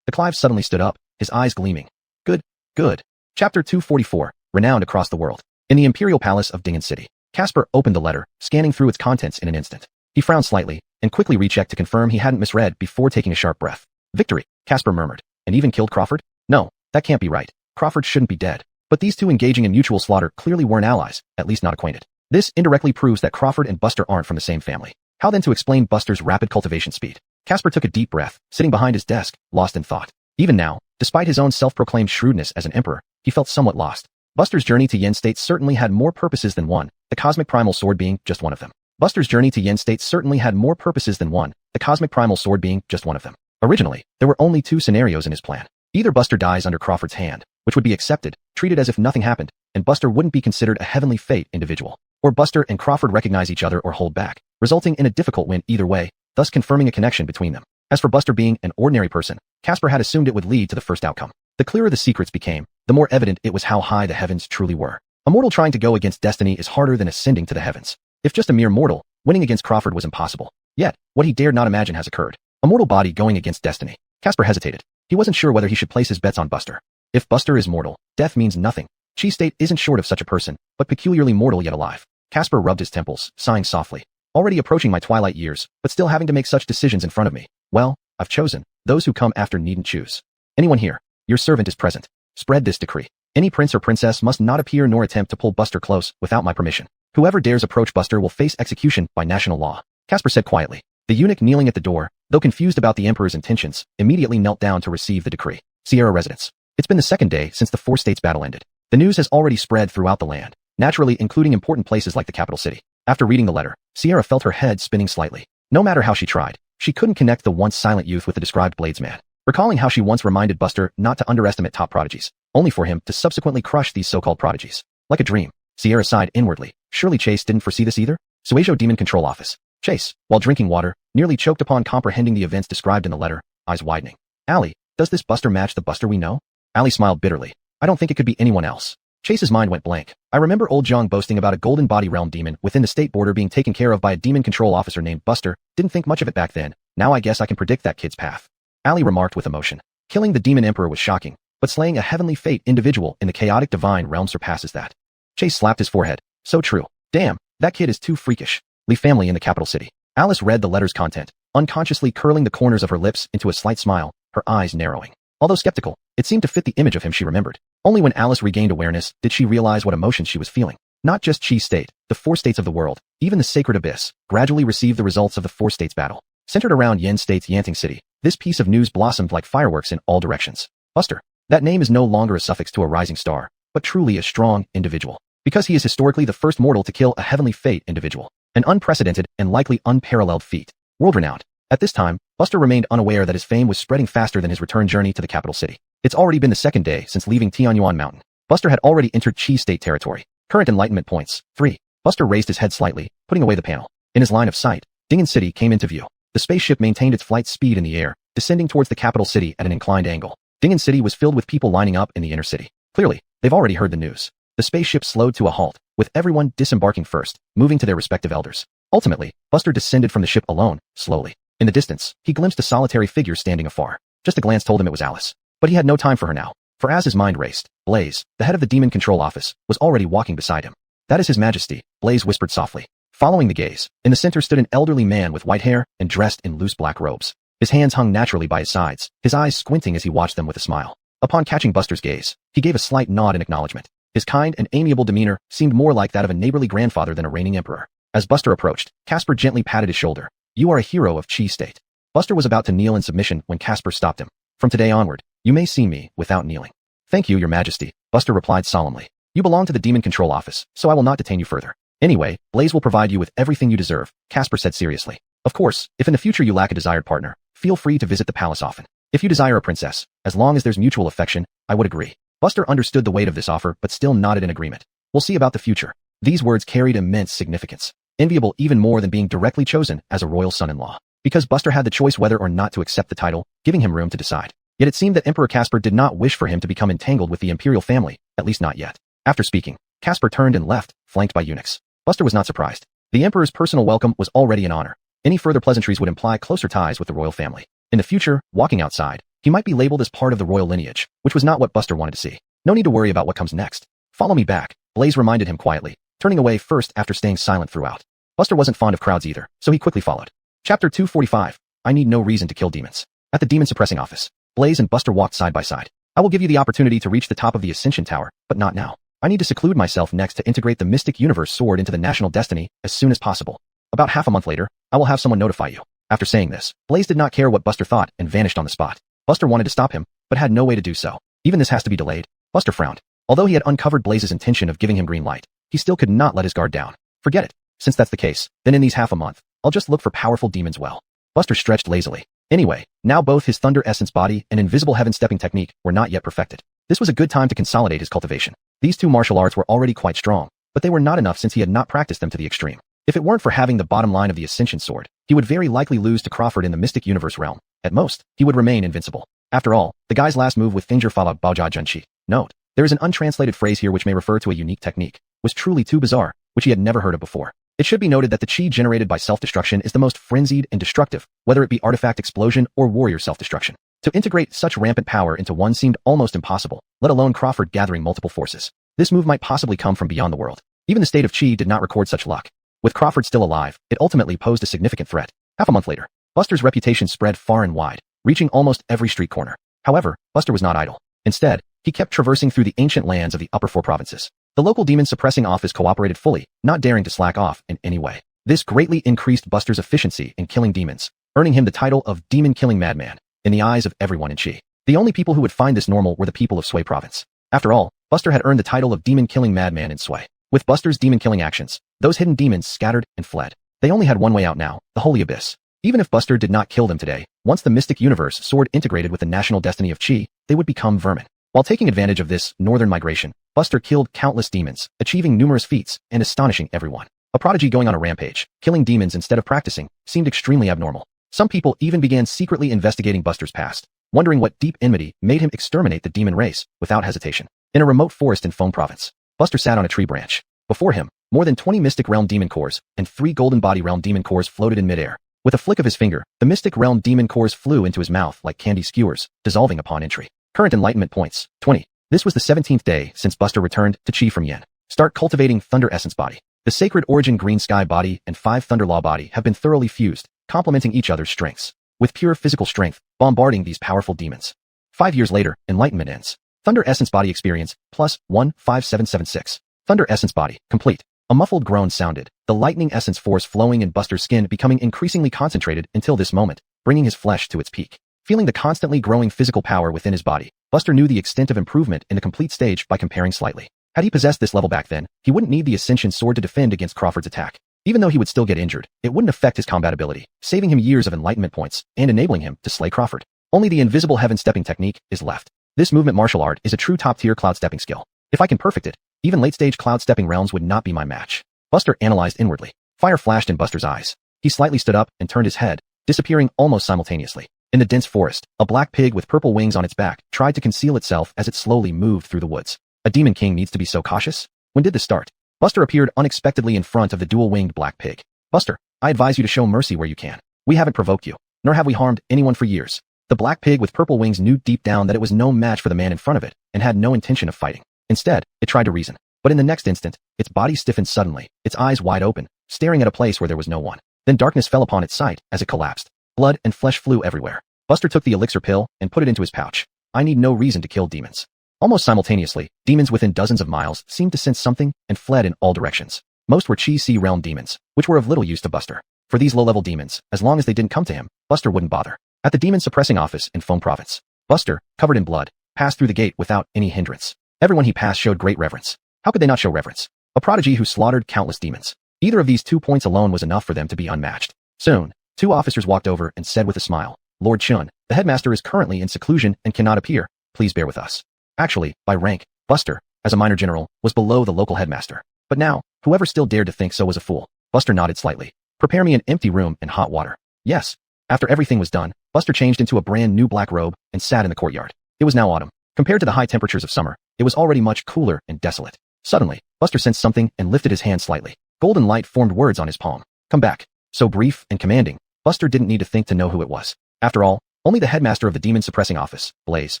The Clive suddenly stood up, his eyes gleaming. Good, good. Chapter 244, renowned across the world. In the Imperial Palace of Dingen City, Casper opened the letter, scanning through its contents in an instant. He frowned slightly, and quickly rechecked to confirm he hadn't misread before taking a sharp breath. Victory, Casper murmured. And even killed Crawford? No, that can't be right. Crawford shouldn't be dead. But these two engaging in mutual slaughter clearly weren't allies, at least not acquainted. This indirectly proves that Crawford and Buster aren't from the same family. How then to explain Buster's rapid cultivation speed? Casper took a deep breath, sitting behind his desk, lost in thought. Even now, despite his own self-proclaimed shrewdness as an emperor, he felt somewhat lost. Buster's journey to Yen State certainly had more purposes than one, the cosmic primal sword being just one of them. Buster's journey to Yen State certainly had more purposes than one, the cosmic primal sword being just one of them. Originally, there were only two scenarios in his plan. Either Buster dies under Crawford's hand, which would be accepted, treated as if nothing happened, and Buster wouldn't be considered a heavenly fate individual. Or Buster and Crawford recognize each other or hold back, resulting in a difficult win either way, thus confirming a connection between them. As for Buster being an ordinary person, Casper had assumed it would lead to the first outcome. The clearer the secrets became, the more evident it was how high the heavens truly were. A mortal trying to go against destiny is harder than ascending to the heavens. If just a mere mortal, winning against Crawford was impossible. Yet, what he dared not imagine has occurred. A mortal body going against destiny. Casper hesitated. He wasn't sure whether he should place his bets on Buster. If Buster is mortal, death means nothing. Chi State isn't short of such a person, but peculiarly mortal yet alive. Casper rubbed his temples, sighing softly. Already approaching my twilight years, but still having to make such decisions in front of me. Well, I've chosen. Those who come after needn't choose. Anyone here? Your servant is present. Spread this decree. Any prince or princess must not appear nor attempt to pull Buster close without my permission. Whoever dares approach Buster will face execution by national law. Casper said quietly. The eunuch kneeling at the door, though confused about the emperor's intentions, immediately knelt down to receive the decree. Sierra residence. It's been the second day since the Four States battle ended. The news has already spread throughout the land, naturally including important places like the capital city. After reading the letter, Sierra felt her head spinning slightly. No matter how she tried, she couldn't connect the once silent youth with the described bladesman. Recalling how she once reminded Buster not to underestimate top prodigies, only for him to subsequently crush these so-called prodigies. Like a dream, Sierra sighed inwardly. Surely Chase didn't foresee this either? Suejo Demon Control Office. Chase, while drinking water, nearly choked upon comprehending the events described in the letter, eyes widening. Allie, does this Buster match the Buster we know? Allie smiled bitterly. I don't think it could be anyone else. Chase's mind went blank. I remember old Zhang boasting about a golden body realm demon within the state border being taken care of by a demon control officer named Buster. Didn't think much of it back then. Now I guess I can predict that kid's path. Allie remarked with emotion. Killing the demon emperor was shocking, but slaying a heavenly fate individual in the chaotic divine realm surpasses that. Chase slapped his forehead. So true. Damn, that kid is too freakish. Leave family in the capital city. Alice read the letter's content, unconsciously curling the corners of her lips into a slight smile, her eyes narrowing. Although skeptical, it seemed to fit the image of him she remembered. Only when Alice regained awareness did she realize what emotions she was feeling. Not just Chi State, the four states of the world, even the sacred abyss, gradually received the results of the Four States battle. Centered around Yen State's Yanting City, this piece of news blossomed like fireworks in all directions. Buster. That name is no longer a suffix to a rising star, but truly a strong individual. Because he is historically the first mortal to kill a heavenly fate individual. An unprecedented and likely unparalleled feat. World-renowned. At this time, Buster remained unaware that his fame was spreading faster than his return journey to the capital city. It's already been the second day since leaving Tianyuan Mountain. Buster had already entered Chi State territory. Current enlightenment points. 3. Buster raised his head slightly, putting away the panel. In his line of sight, Dingen City came into view. The spaceship maintained its flight speed in the air, descending towards the capital city at an inclined angle. Dingen City was filled with people lining up in the inner city. Clearly, they've already heard the news. The spaceship slowed to a halt, with everyone disembarking first, moving to their respective elders. Ultimately, Buster descended from the ship alone, slowly. In the distance, he glimpsed a solitary figure standing afar. Just a glance told him it was Alice. But he had no time for her now. For as his mind raced, Blaze, the head of the Demon Control Office, was already walking beside him. That is His Majesty, Blaze whispered softly. Following the gaze, in the center stood an elderly man with white hair and dressed in loose black robes. His hands hung naturally by his sides, his eyes squinting as he watched them with a smile. Upon catching Buster's gaze, he gave a slight nod in acknowledgement. His kind and amiable demeanor seemed more like that of a neighborly grandfather than a reigning emperor. As Buster approached, Casper gently patted his shoulder. You are a hero of Chi State. Buster was about to kneel in submission when Casper stopped him. From today onward, you may see me without kneeling. Thank you, Your Majesty, Buster replied solemnly. You belong to the Demon Control Office, so I will not detain you further. Anyway, Blaze will provide you with everything you deserve, Casper said seriously. Of course, if in the future you lack a desired partner, feel free to visit the palace often. If you desire a princess, as long as there's mutual affection, I would agree. Buster understood the weight of this offer but still nodded in agreement. We'll see about the future. These words carried immense significance. Enviable even more than being directly chosen as a royal son-in-law. Because Buster had the choice whether or not to accept the title, giving him room to decide. Yet it seemed that Emperor Casper did not wish for him to become entangled with the imperial family, at least not yet. After speaking, Casper turned and left, flanked by eunuchs. Buster was not surprised. The Emperor's personal welcome was already an honor. Any further pleasantries would imply closer ties with the royal family. In the future, walking outside, he might be labeled as part of the royal lineage, which was not what Buster wanted to see. No need to worry about what comes next. Follow me back, Blaze reminded him quietly, turning away first after staying silent throughout. Buster wasn't fond of crowds either, so he quickly followed. Chapter 245. I need no reason to kill demons. At the demon suppressing office, Blaze and Buster walked side by side. I will give you the opportunity to reach the top of the Ascension Tower, but not now. I need to seclude myself next to integrate the Mystic Universe Sword into the national destiny as soon as possible. About half a month later, I will have someone notify you. After saying this, Blaze did not care what Buster thought and vanished on the spot. Buster wanted to stop him, but had no way to do so. Even this has to be delayed. Buster frowned. Although he had uncovered Blaze's intention of giving him green light, he still could not let his guard down. Forget it. Since that's the case, then in these half a month, I'll just look for powerful demons well. Buster stretched lazily. Anyway, now both his Thunder Essence body and Invisible Heaven stepping technique were not yet perfected. This was a good time to consolidate his cultivation. These two martial arts were already quite strong, but they were not enough since he had not practiced them to the extreme. If it weren't for having the bottom line of the Ascension Sword, he would very likely lose to Crawford in the Mystic Universe realm. At most, he would remain invincible. After all, the guy's last move with Finger Fala Baoja Junchi. Note, there is an untranslated phrase here which may refer to a unique technique, was truly too bizarre, which he had never heard of before. It should be noted that the chi generated by self-destruction is the most frenzied and destructive, whether it be artifact explosion or warrior self-destruction. To integrate such rampant power into one seemed almost impossible, let alone Crawford gathering multiple forces. This move might possibly come from beyond the world. Even the state of chi did not record such luck. With Crawford still alive, it ultimately posed a significant threat. Half a month later, Buster's reputation spread far and wide, reaching almost every street corner. However, Buster was not idle. Instead, he kept traversing through the ancient lands of the upper four provinces. The local demon suppressing office cooperated fully, not daring to slack off in any way. This greatly increased Buster's efficiency in killing demons, earning him the title of demon-killing madman in the eyes of everyone in Chi. The only people who would find this normal were the people of Sui province. After all, Buster had earned the title of demon-killing madman in Sui. With Buster's demon-killing actions, those hidden demons scattered and fled. They only had one way out now, the Holy Abyss. Even if Buster did not kill them today, once the Mystic Universe sword integrated with the national destiny of Chi, they would become vermin. While taking advantage of this northern migration, Buster killed countless demons, achieving numerous feats and astonishing everyone. A prodigy going on a rampage, killing demons instead of practicing, seemed extremely abnormal. Some people even began secretly investigating Buster's past, wondering what deep enmity made him exterminate the demon race without hesitation. In a remote forest in Foam Province, Buster sat on a tree branch. Before him, more than 20 Mystic Realm Demon Cores and 3 Golden Body Realm Demon Cores floated in midair. With a flick of his finger, the Mystic Realm Demon Cores flew into his mouth like candy skewers, dissolving upon entry. Current Enlightenment Points, 20. This was the 17th day since Buster returned to Chi from Yen. Start cultivating Thunder Essence Body. The Sacred Origin Green Sky Body and 5 Thunder Law Body have been thoroughly fused, complementing each other's strengths. With pure physical strength, bombarding these powerful demons. 5 years later, Enlightenment ends. Thunder Essence Body Experience, plus 15776. Thunder Essence Body, complete. A muffled groan sounded, the lightning essence force flowing in Buster's skin becoming increasingly concentrated until this moment, bringing his flesh to its peak. Feeling the constantly growing physical power within his body, Buster knew the extent of improvement in the complete stage by comparing slightly. Had he possessed this level back then, he wouldn't need the Ascension Sword to defend against Crawford's attack. Even though he would still get injured, it wouldn't affect his combatability, saving him years of Enlightenment points and enabling him to slay Crawford. Only the Invisible Heaven stepping technique is left. This movement martial art is a true top-tier cloud stepping skill. If I can perfect it, even late-stage cloud stepping realms would not be my match. Buster analyzed inwardly. Fire flashed in Buster's eyes. He slightly stood up and turned his head, disappearing almost simultaneously. In the dense forest, a black pig with purple wings on its back tried to conceal itself as it slowly moved through the woods. A demon king needs to be so cautious? When did this start? Buster appeared unexpectedly in front of the dual-winged black pig. Buster, I advise you to show mercy where you can. We haven't provoked you, nor have we harmed anyone for years. The black pig with purple wings knew deep down that it was no match for the man in front of it and had no intention of fighting. Instead, it tried to reason. But in the next instant, its body stiffened suddenly, its eyes wide open, staring at a place where there was no one. Then darkness fell upon its sight as it collapsed. Blood and flesh flew everywhere. Buster took the elixir pill and put it into his pouch. I need no reason to kill demons. Almost simultaneously, demons within dozens of miles seemed to sense something and fled in all directions. Most were Chi Sea realm demons, which were of little use to Buster. For these low-level demons, as long as they didn't come to him, Buster wouldn't bother. At the demon suppressing office in Foam Province, Buster, covered in blood, passed through the gate without any hindrance. Everyone he passed showed great reverence. How could they not show reverence? A prodigy who slaughtered countless demons. Either of these 2 points alone was enough for them to be unmatched. Soon, 2 officers walked over and said with a smile, Lord Chun, the headmaster is currently in seclusion and cannot appear. Please bear with us. Actually, by rank, Buster, as a minor general, was below the local headmaster. But now, whoever still dared to think so was a fool. Buster nodded slightly. Prepare me an empty room and hot water. Yes. After everything was done, Buster changed into a brand new black robe and sat in the courtyard. It was now autumn. Compared to the high temperatures of summer, it was already much cooler and desolate. Suddenly, Buster sensed something and lifted his hand slightly. Golden light formed words on his palm. Come back. So brief and commanding, Buster didn't need to think to know who it was. After all, only the headmaster of the demon suppressing office, Blaze,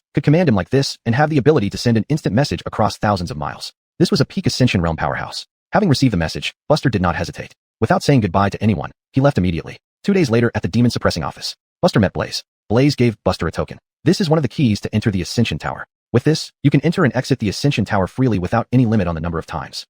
could command him like this and have the ability to send an instant message across thousands of miles. This was a peak Ascension realm powerhouse. Having received the message, Buster did not hesitate. Without saying goodbye to anyone, he left immediately. 2 days later at the demon suppressing office, Buster met Blaze. Blaze gave Buster a token. This is one of the keys to enter the Ascension Tower. With this, you can enter and exit the Ascension Tower freely without any limit on the number of times.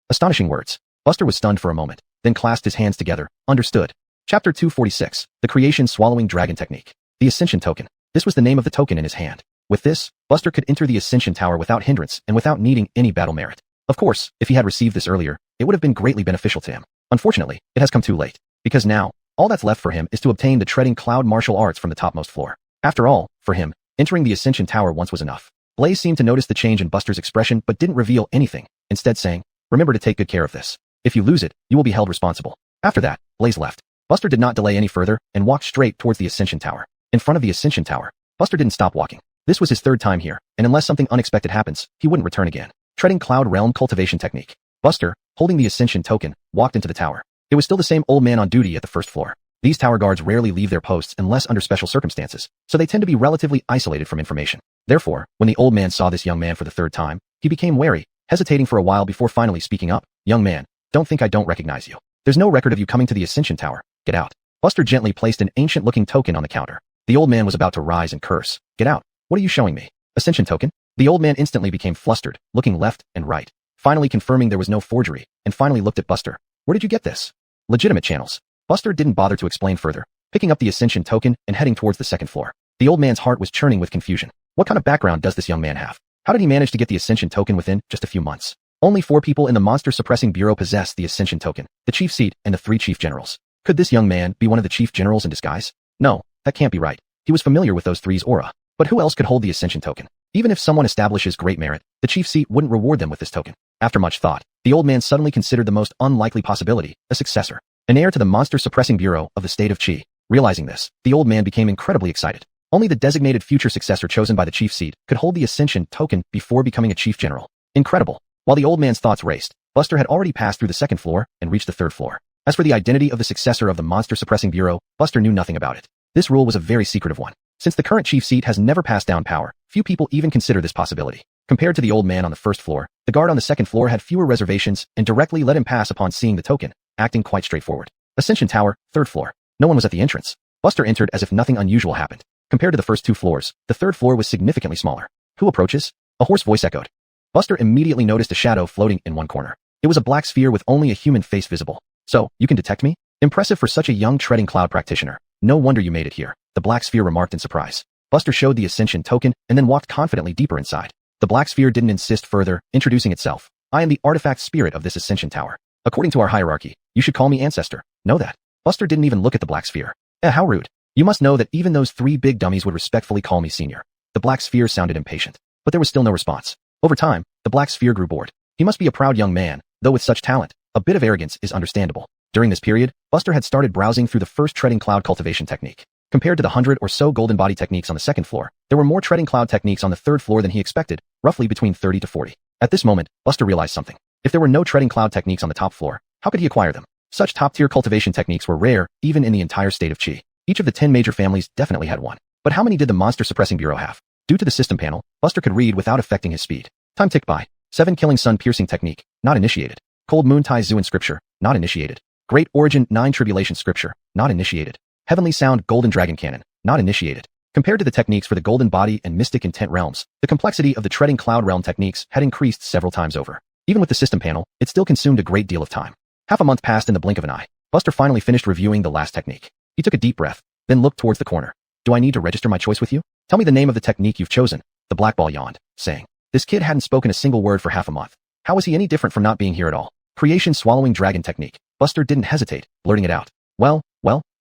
Astonishing words. Buster was stunned for a moment, then clasped his hands together. Understood. Chapter 246, The Creation Swallowing Dragon Technique. The Ascension Token. This was the name of the token in his hand. With this, Buster could enter the Ascension Tower without hindrance and without needing any battle merit. Of course, if he had received this earlier, it would have been greatly beneficial to him. Unfortunately, it has come too late. Because now, all that's left for him is to obtain the treading cloud martial arts from the topmost floor. After all, for him, entering the Ascension Tower once was enough. Blaze seemed to notice the change in Buster's expression but didn't reveal anything, instead saying, "Remember to take good care of this. If you lose it, you will be held responsible." After that, Blaze left. Buster did not delay any further and walked straight towards the Ascension Tower. In front of the Ascension Tower, Buster didn't stop walking. This was his third time here, and unless something unexpected happens, he wouldn't return again. Treading Cloud Realm Cultivation Technique. Buster, holding the Ascension Token, walked into the tower. It was still the same old man on duty at the first floor. These tower guards rarely leave their posts unless under special circumstances, so they tend to be relatively isolated from information. Therefore, when the old man saw this young man for the third time, he became wary, hesitating for a while before finally speaking up. "Young man, don't think I don't recognize you. There's no record of you coming to the Ascension Tower. Get out." Buster gently placed an ancient-looking token on the counter. The old man was about to rise and curse. "Get out. What are you showing me? Ascension token?" The old man instantly became flustered, looking left and right, finally confirming there was no forgery, and finally looked at Buster. "Where did you get this?" "Legitimate channels." Buster didn't bother to explain further, picking up the Ascension token and heading towards the second floor. The old man's heart was churning with confusion. What kind of background does this young man have? How did he manage to get the Ascension token within just a few months? Only 4 people in the Monster Suppressing Bureau possess the Ascension token, the chief seat and the 3 chief generals. Could this young man be one of the chief generals in disguise? No, that can't be right. He was familiar with those 3's aura. But who else could hold the Ascension token? Even if someone establishes great merit, the chief seat wouldn't reward them with this token. After much thought, the old man suddenly considered the most unlikely possibility, a successor, an heir to the Monster Suppressing Bureau of the state of Qi. Realizing this, the old man became incredibly excited. Only the designated future successor chosen by the chief seat could hold the Ascension token before becoming a chief general. Incredible. While the old man's thoughts raced, Buster had already passed through the second floor and reached the third floor. As for the identity of the successor of the Monster Suppressing Bureau, Buster knew nothing about it. This rule was a very secretive one. Since the current chief seat has never passed down power, few people even consider this possibility. Compared to the old man on the first floor, the guard on the second floor had fewer reservations and directly let him pass upon seeing the token, acting quite straightforward. Ascension Tower, third floor. No one was at the entrance. Buster entered as if nothing unusual happened. Compared to the first 2 floors, the third floor was significantly smaller. "Who approaches?" A hoarse voice echoed. Buster immediately noticed a shadow floating in one corner. It was a black sphere with only a human face visible. "So, you can detect me? Impressive for such a young treading cloud practitioner. No wonder you made it here," the black sphere remarked in surprise. Buster showed the Ascension token and then walked confidently deeper inside. The black sphere didn't insist further, introducing itself. "I am the artifact spirit of this Ascension Tower. According to our hierarchy, you should call me Ancestor. Know that?" Buster didn't even look at the black sphere. How rude. "You must know that even those 3 big dummies would respectfully call me Senior." The black sphere sounded impatient, but there was still no response. Over time, the black sphere grew bored. He must be a proud young man, though with such talent, a bit of arrogance is understandable. During this period, Buster had started browsing through the first treading cloud cultivation technique. Compared to the 100 or so golden body techniques on the second floor, there were more treading cloud techniques on the third floor than he expected, roughly between 30 to 40. At this moment, Buster realized something. If there were no treading cloud techniques on the top floor, how could he acquire them? Such top-tier cultivation techniques were rare, even in the entire state of Qi. Each of the 10 major families definitely had one. But how many did the Monster Suppressing Bureau have? Due to the system panel, Buster could read without affecting his speed. Time ticked by. 7 Killing Sun Piercing Technique, not initiated. Cold Moon Tai Zuan Scripture, not initiated. Great Origin 9 Tribulation Scripture, not initiated. Heavenly Sound Golden Dragon Cannon, not initiated. Compared to the techniques for the Golden Body and Mystic Intent realms, the complexity of the Treading Cloud Realm techniques had increased several times over. Even with the system panel, it still consumed a great deal of time. Half a month passed in the blink of an eye. Buster finally finished reviewing the last technique. He took a deep breath, then looked towards the corner. "Do I need to register my choice with you? Tell me the name of the technique you've chosen." The black ball yawned, saying, "This kid hadn't spoken a single word for half a month. How was he any different from not being here at all?" "Creation Swallowing Dragon Technique." Buster didn't hesitate, blurting it out. Well,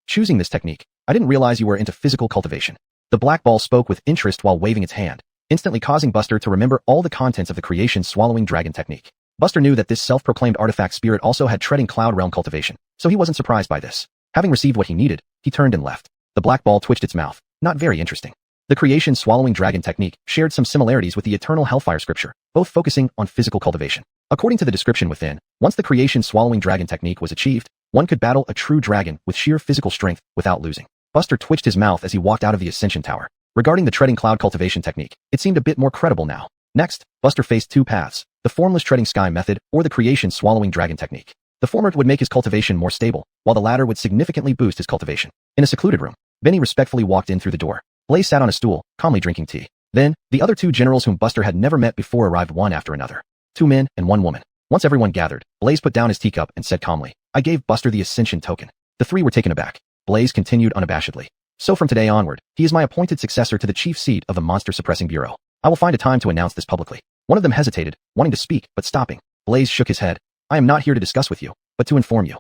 choosing this technique. I didn't realize you were into physical cultivation." The black ball spoke with interest while waving its hand, instantly causing Buster to remember all the contents of the Creation Swallowing Dragon Technique. Buster knew that this self-proclaimed artifact spirit also had Treading Cloud Realm cultivation, so he wasn't surprised by this. Having received what he needed, he turned and left. The black ball twitched its mouth. Not very interesting. The Creation Swallowing Dragon Technique shared some similarities with the Eternal Hellfire Scripture, both focusing on physical cultivation. According to the description within, once the Creation Swallowing Dragon Technique was achieved, one could battle a true dragon with sheer physical strength without losing. Buster twitched his mouth as he walked out of the Ascension Tower. Regarding the Treading Cloud cultivation technique, it seemed a bit more credible now. Next, Buster faced 2 paths, the Formless Treading Sky method or the Creation Swallowing Dragon technique. The former would make his cultivation more stable, while the latter would significantly boost his cultivation. In a secluded room, Benny respectfully walked in through the door. Blaze sat on a stool, calmly drinking tea. Then, the other 2 generals whom Buster had never met before arrived one after another. 2 men and 1 woman. Once everyone gathered, Blaze put down his teacup and said calmly, "I gave Buster the Ascension token. The three were taken aback. Blaze continued unabashedly. So from today onward, he is my appointed successor to the chief seat of the Monster Suppressing Bureau. I will find a time to announce this publicly. One of them hesitated, wanting to speak, but stopping. Blaze shook his head. I am not here to discuss with you, but to inform you.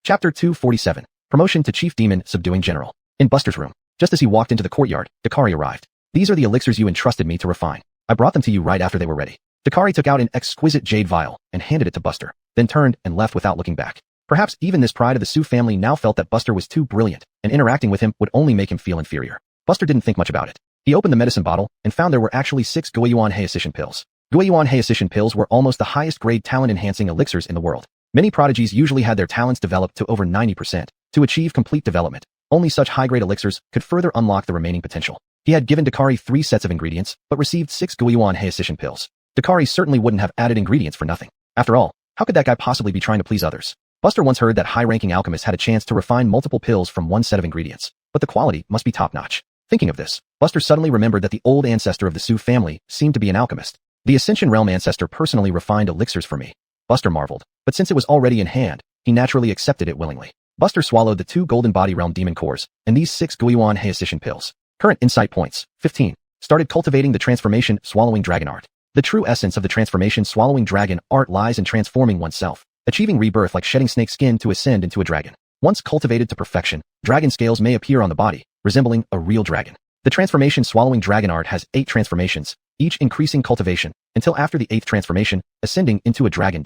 Chapter 247. Promotion to Chief Demon Subduing General. In Buster's room, just as he walked into the courtyard, Dakari arrived. These are the elixirs you entrusted me to refine. I brought them to you right after they were ready. Dakari took out an exquisite jade vial and handed it to Buster, then turned and left without looking back. Perhaps even this pride of the Su family now felt that Buster was too brilliant, and interacting with him would only make him feel inferior. Buster didn't think much about it. He opened the medicine bottle and found there were actually 6 Guiyuan Heisishin pills. Guiyuan Heisishin pills were almost the highest grade talent-enhancing elixirs in the world. Many prodigies usually had their talents developed to over 90%. To achieve complete development, only such high-grade elixirs could further unlock the remaining potential. He had given Dakari 3 sets of ingredients, but received 6 Guiyuan Heisishin pills. Dakari certainly wouldn't have added ingredients for nothing. After all, how could that guy possibly be trying to please others? Buster once heard that high-ranking alchemists had a chance to refine multiple pills from one set of ingredients, but the quality must be top-notch. Thinking of this, Buster suddenly remembered that the old ancestor of the Su family seemed to be an alchemist. The Ascension Realm ancestor personally refined elixirs for me. Buster marveled, but since it was already in hand, he naturally accepted it willingly. Buster swallowed the 2 Golden Body Realm Demon Cores and these 6 Guiyuan Heisishin pills. Current insight points, 15. Started cultivating the Transformation Swallowing Dragon art. The true essence of the Transformation Swallowing Dragon art lies in transforming oneself, achieving rebirth like shedding snake skin to ascend into a dragon. Once cultivated to perfection, dragon scales may appear on the body, resembling a real dragon. The Transformation Swallowing Dragon art has 8 transformations, each increasing cultivation, until after the 8th transformation, ascending into a dragon.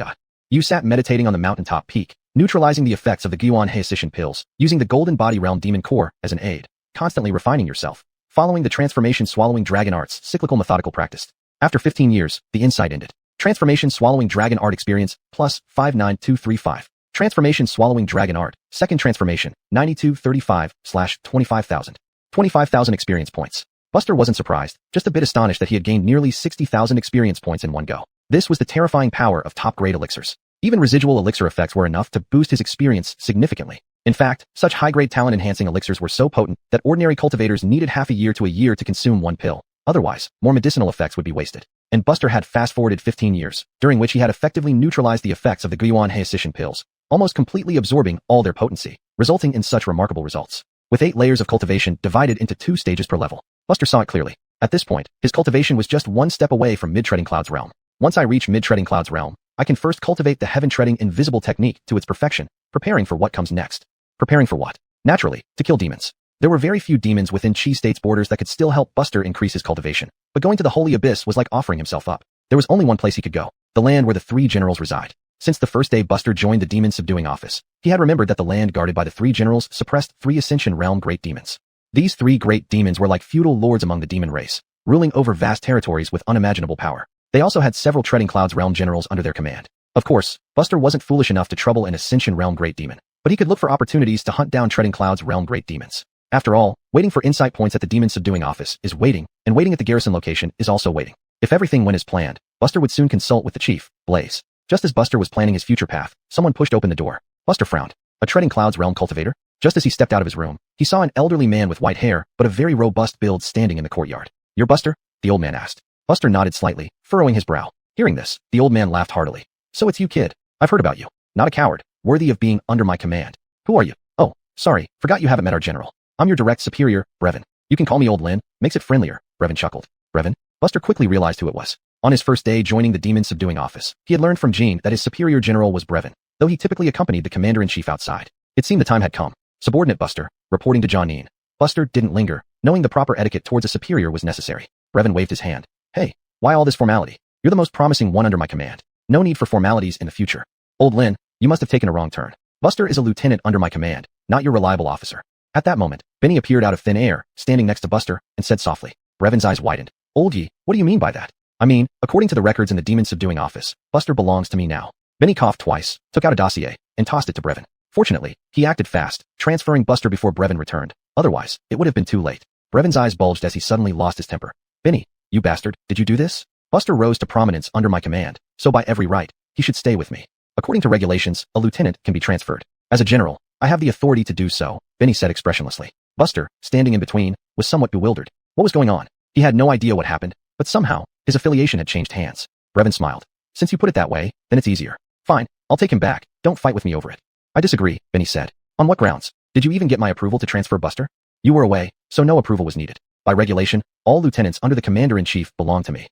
You sat meditating on the mountaintop peak, neutralizing the effects of the Guiyuan Heisishin pills, using the Golden Body Realm Demon Core as an aid, constantly refining yourself, following the Transformation Swallowing Dragon art's cyclical methodical practice. After 15 years, the insight ended. Transformation Swallowing Dragon art experience, plus 59235. Transformation Swallowing Dragon art, second transformation, 9235/25,000. 25,000 experience points. Buster wasn't surprised, just a bit astonished that he had gained nearly 60,000 experience points in one go. This was the terrifying power of top-grade elixirs. Even residual elixir effects were enough to boost his experience significantly. In fact, such high-grade talent-enhancing elixirs were so potent that ordinary cultivators needed half a year to consume one pill. Otherwise, more medicinal effects would be wasted. And Buster had fast-forwarded 15 years, during which he had effectively neutralized the effects of the Guiyuan Heisishin pills, almost completely absorbing all their potency, resulting in such remarkable results. With 8 layers of cultivation divided into 2 stages per level, Buster saw it clearly. At this point, his cultivation was just one step away from Mid-Treading Cloud's realm. Once I reach Mid-Treading Cloud's realm, I can first cultivate the Heaven-Treading Invisible technique to its perfection, preparing for what comes next. Preparing for what? Naturally, to kill demons. There were very few demons within Chi State's borders that could still help Buster increase his cultivation, but going to the Holy Abyss was like offering himself up. There was only one place he could go, the land where the 3 generals reside. Since the first day Buster joined the Demon Subduing Office, he had remembered that the land guarded by the 3 generals suppressed 3 Ascension Realm great demons. These 3 great demons were like feudal lords among the demon race, ruling over vast territories with unimaginable power. They also had several Treading Cloud's realm generals under their command. Of course, Buster wasn't foolish enough to trouble an Ascension Realm great demon, but he could look for opportunities to hunt down Treading Cloud's realm great demons. After all, waiting for insight points at the Demon Subduing Office is waiting, and waiting at the garrison location is also waiting. If everything went as planned, Buster would soon consult with the chief, Blaze. Just as Buster was planning his future path, someone pushed open the door. Buster frowned. A Treading Cloud's realm cultivator? Just as he stepped out of his room, he saw an elderly man with white hair, but a very robust build standing in the courtyard. "You're Buster?" the old man asked. Buster nodded slightly, furrowing his brow. Hearing this, the old man laughed heartily. "So it's you, kid. I've heard about you. Not a coward, worthy of being under my command. Who are you?" "Oh, sorry, forgot you haven't met our general. I'm your direct superior, Brevin. You can call me Old Lin, makes it friendlier," Brevin chuckled. Brevin? Buster quickly realized who it was. On his first day joining the Demon Subduing Office, he had learned from Jean that his superior general was Brevin, though he typically accompanied the commander-in-chief outside. It seemed the time had come. Subordinate Buster, reporting to Johnine. Buster didn't linger, knowing the proper etiquette towards a superior was necessary. Brevin waved his hand. "Hey, why all this formality? You're the most promising one under my command. No need for formalities in the future. Old Lin, you must have taken a wrong turn. Buster is a lieutenant under my command, not your reliable officer." At that moment, Benny appeared out of thin air, standing next to Buster, and said softly. Brevin's eyes widened. "Old Yi, what do you mean by that?" "I mean, according to the records in the Demon Subduing Office, Buster belongs to me now." Benny coughed twice, took out a dossier, and tossed it to Brevin. Fortunately, he acted fast, transferring Buster before Brevin returned. Otherwise, it would have been too late. Brevin's eyes bulged as he suddenly lost his temper. "Benny, you bastard, did you do this? Buster rose to prominence under my command, so by every right, he should stay with me. According to regulations, a lieutenant can be transferred. As a general, I have the authority to do so," Benny said expressionlessly. Buster, standing in between, was somewhat bewildered. What was going on? He had no idea what happened, but somehow, his affiliation had changed hands. Brevin smiled. "Since you put it that way, then it's easier. Fine, I'll take him back, don't fight with me over it." "I disagree," Benny said. On what grounds? Did you even get my approval to transfer Buster? You were away, so no approval was needed. By regulation, all lieutenants under the commander-in-chief belong to me.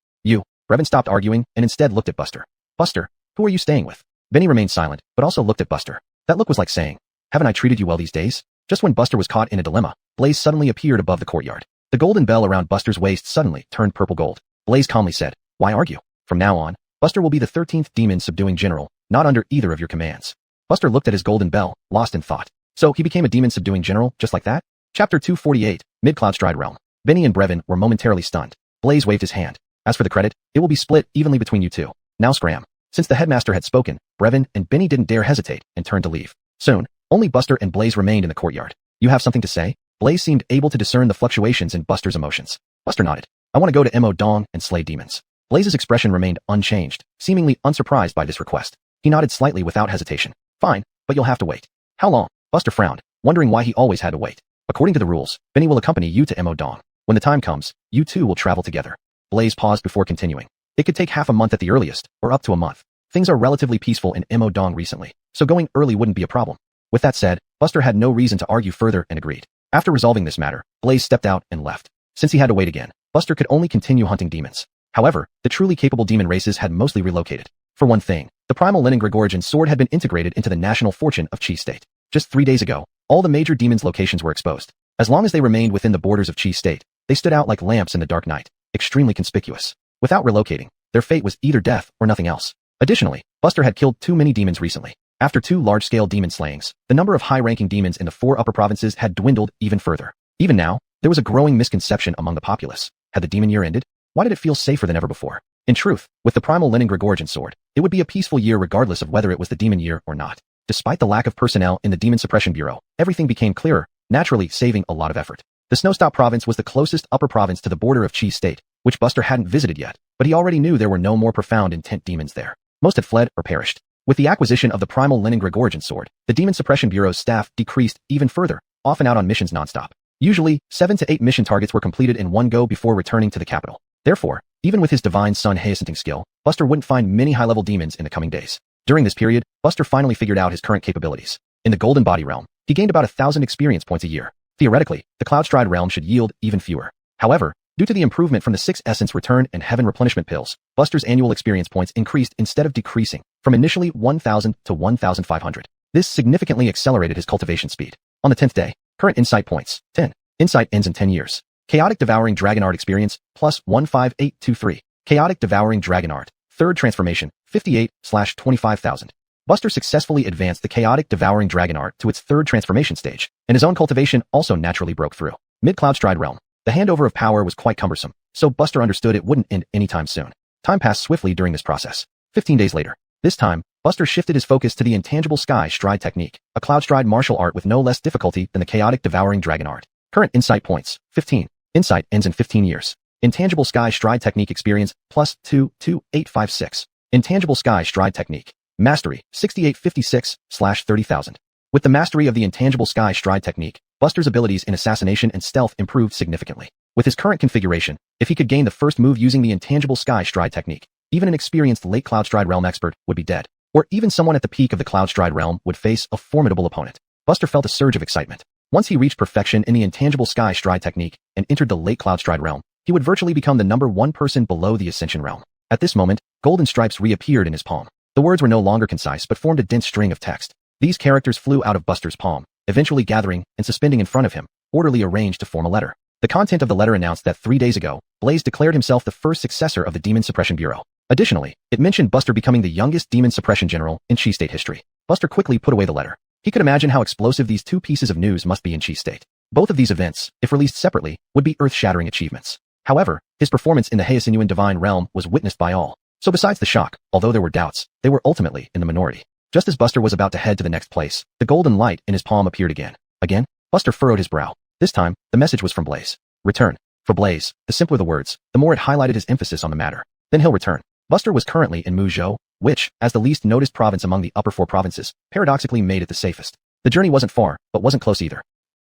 Brevin stopped arguing and instead looked at Buster. Buster, who are you staying with? Benny remained silent, but also looked at Buster. That look was like saying, haven't I treated you well these days? Just when Buster was caught in a dilemma, Blaze suddenly appeared above the courtyard. The golden bell around Buster's waist suddenly turned purple gold. Blaze calmly said, why argue? From now on, Buster will be the 13th demon subduing general, not under either of your commands. Buster looked at his golden bell, lost in thought. So he became a demon subduing general, just like that? Chapter 248, Mid-Cloudstride Realm. Benny and Brevin were momentarily stunned. Blaze waved his hand. As for the credit, it will be split evenly between you two. Now scram. Since the headmaster had spoken, Brevin and Benny didn't dare hesitate and turned to leave. Soon, only Buster and Blaze remained in the courtyard. You have something to say? Blaze seemed able to discern the fluctuations in Buster's emotions. Buster nodded. I want to go to Mo Dong and slay demons. Blaze's expression remained unchanged, seemingly unsurprised by this request. He nodded slightly without hesitation. Fine, but you'll have to wait. How long? Buster frowned, wondering why he always had to wait. According to the rules, Benny will accompany you to Mo Dong. When the time comes, you two will travel together. Blaze paused before continuing. It could take half a month at the earliest, or up to a month. Things are relatively peaceful in Mo Dong recently, so going early wouldn't be a problem. With that said, Buster had no reason to argue further and agreed. After resolving this matter, Blaze stepped out and left. Since he had to wait again, Buster could only continue hunting demons. However, the truly capable demon races had mostly relocated. For one thing, the primal Lenin Gregorian sword had been integrated into the national fortune of Chi State. Just 3 days ago, all the major demons' locations were exposed. As long as they remained within the borders of Chi State, they stood out like lamps in the dark night, extremely conspicuous. Without relocating, their fate was either death or nothing else. Additionally, Buster had killed too many demons recently. After 2 large-scale demon slayings, the number of high-ranking demons in the 4 upper provinces had dwindled even further. Even now, there was a growing misconception among the populace. Had the demon year ended? Why did it feel safer than ever before? In truth, with the primal Lenin Gregorian sword, it would be a peaceful year regardless of whether it was the demon year or not. Despite the lack of personnel in the Demon Suppression Bureau, everything became clearer, naturally saving a lot of effort. The Snowstop province was the closest upper province to the border of Chi State, which Buster hadn't visited yet, but he already knew there were no more profound intent demons there. Most had fled or perished. With the acquisition of the primal Lenin Gregorian sword, the Demon Suppression Bureau's staff decreased even further, often out on missions nonstop. Usually, 7 to 8 mission targets were completed in one go before returning to the capital. Therefore, even with his divine son Hyacinthing skill, Buster wouldn't find many high-level demons in the coming days. During this period, Buster finally figured out his current capabilities. In the Golden Body realm, he gained about 1,000 experience points a year. Theoretically, the Cloudstride realm should yield even fewer. However, due to the improvement from the 6 Essence Return and Heaven Replenishment pills, Buster's annual experience points increased instead of decreasing, from initially 1,000 to 1,500. This significantly accelerated his cultivation speed. On the 10th day, current insight points, 10. Insight ends in 10 years. Chaotic Devouring Dragon Art experience, plus 15823. Chaotic Devouring Dragon Art, 3rd transformation, 58/25,000. Buster successfully advanced the Chaotic Devouring Dragon Art to its 3rd transformation stage, and his own cultivation also naturally broke through. Mid-Cloudstride realm. The handover of power was quite cumbersome, so Buster understood it wouldn't end anytime soon. Time passed swiftly during this process. 15 days later. This time, Buster shifted his focus to the Intangible Sky Stride technique, a Cloudstride martial art with no less difficulty than the Chaotic Devouring Dragon Art. Current insight points, 15. Insight ends in 15 years. Intangible Sky Stride technique experience, plus 22856. Intangible Sky Stride technique. Mastery, 6856/30,000. With the mastery of the Intangible Sky Stride technique, Buster's abilities in assassination and stealth improved significantly. With his current configuration, if he could gain the first move using the Intangible Sky Stride technique, even an experienced late Cloudstride realm expert would be dead. Or even someone at the peak of the Cloudstride realm would face a formidable opponent. Buster felt a surge of excitement. Once he reached perfection in the Intangible Sky Stride technique and entered the late Cloudstride realm, he would virtually become the number 1 person below the Ascension realm. At this moment, golden stripes reappeared in his palm. The words were no longer concise but formed a dense string of text. These characters flew out of Buster's palm, eventually gathering and suspending in front of him, orderly arranged to form a letter. The content of the letter announced that 3 days ago, Blaze declared himself the first successor of the Demon Suppression Bureau. Additionally, it mentioned Buster becoming the youngest Demon Suppression General in Chi State history. Buster quickly put away the letter. He could imagine how explosive these 2 pieces of news must be in Chi State. Both of these events, if released separately, would be earth-shattering achievements. However, his performance in the Hyacinthine Divine Realm was witnessed by all. So besides the shock, although there were doubts, they were ultimately in the minority. Just as Buster was about to head to the next place, the golden light in his palm appeared again. Again, Buster furrowed his brow. This time, the message was from Blaze. Return. For Blaze, the simpler the words, the more it highlighted his emphasis on the matter. Then he'll return. Buster was currently in Muzhou, which, as the least noticed province among the upper 4 provinces, paradoxically made it the safest. The journey wasn't far, but wasn't close either.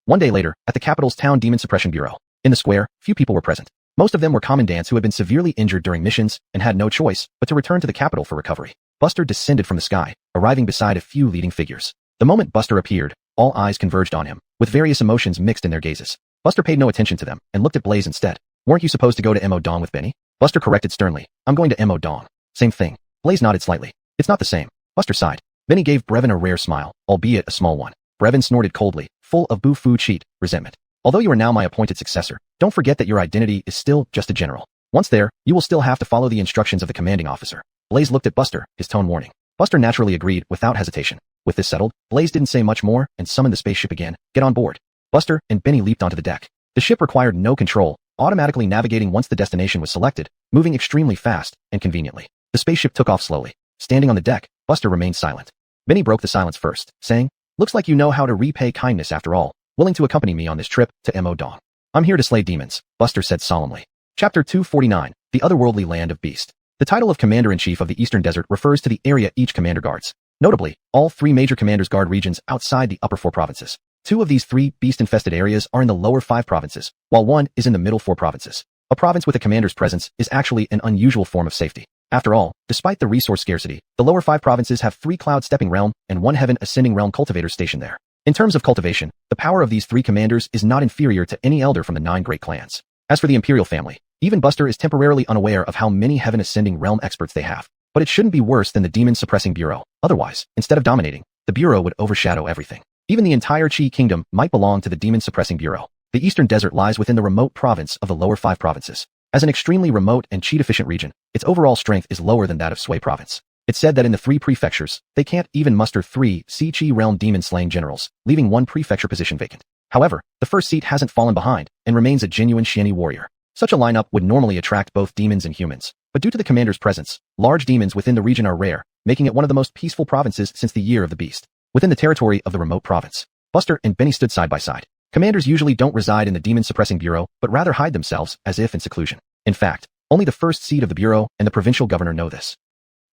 1 day later, at the capital's town Demon Suppression Bureau. In the square, few people were present. Most of them were commandants who had been severely injured during missions and had no choice but to return to the capital for recovery. Buster descended from the sky, arriving beside a few leading figures. The moment Buster appeared, all eyes converged on him, with various emotions mixed in their gazes. Buster paid no attention to them and looked at Blaze instead. Weren't you supposed to go to Mo Dawn with Benny? Buster corrected sternly. I'm going to Mo Dawn. Same thing. Blaze nodded slightly. It's not the same. Buster sighed. Benny gave Brevin a rare smile, albeit a small one. Brevin snorted coldly, full of boo-foo cheat, resentment. Although you are now my appointed successor, don't forget that your identity is still just a general. Once there, you will still have to follow the instructions of the commanding officer. Blaze looked at Buster, his tone warning. Buster naturally agreed without hesitation. With this settled, Blaze didn't say much more and summoned the spaceship again. Get on board. Buster and Benny leaped onto the deck. The ship required no control, automatically navigating once the destination was selected, moving extremely fast and conveniently. The spaceship took off slowly. Standing on the deck, Buster remained silent. Benny broke the silence first, saying, looks like you know how to repay kindness after all, willing to accompany me on this trip to Mo Dawn. I'm here to slay demons, Buster said solemnly. Chapter 249, The Otherworldly Land of Beast. The title of Commander-in-Chief of the Eastern Desert refers to the area each commander guards. Notably, all three major commanders guard regions outside the upper four provinces. Two of these three beast-infested areas are in the lower five provinces, while one is in the middle four provinces. A province with a commander's presence is actually an unusual form of safety. After all, despite the resource scarcity, the lower five provinces have 3 cloud-stepping realm and 1 heaven-ascending realm cultivators stationed there. In terms of cultivation, the power of these 3 commanders is not inferior to any elder from the 9 great clans. As for the Imperial family, even Buster is temporarily unaware of how many heaven-ascending realm experts they have. But it shouldn't be worse than the demon-suppressing bureau. Otherwise, instead of dominating, the bureau would overshadow everything. Even the entire Qi kingdom might belong to the demon-suppressing bureau. The Eastern Desert lies within the remote province of the lower 5 provinces. As an extremely remote and cheat-efficient region, its overall strength is lower than that of Sui province. It's said that in the 3 prefectures, they can't even muster 3 Qi realm demon-slaying generals, leaving 1 prefecture position vacant. However, the first seat hasn't fallen behind and remains a genuine Xianyi warrior. Such a lineup would normally attract both demons and humans, but due to the commander's presence, large demons within the region are rare, making it one of the most peaceful provinces since the Year of the Beast. Within the territory of the remote province, Buster and Benny stood side by side. Commanders usually don't reside in the demon-suppressing bureau, but rather hide themselves as if in seclusion. In fact, only the first seat of the bureau and the provincial governor know this.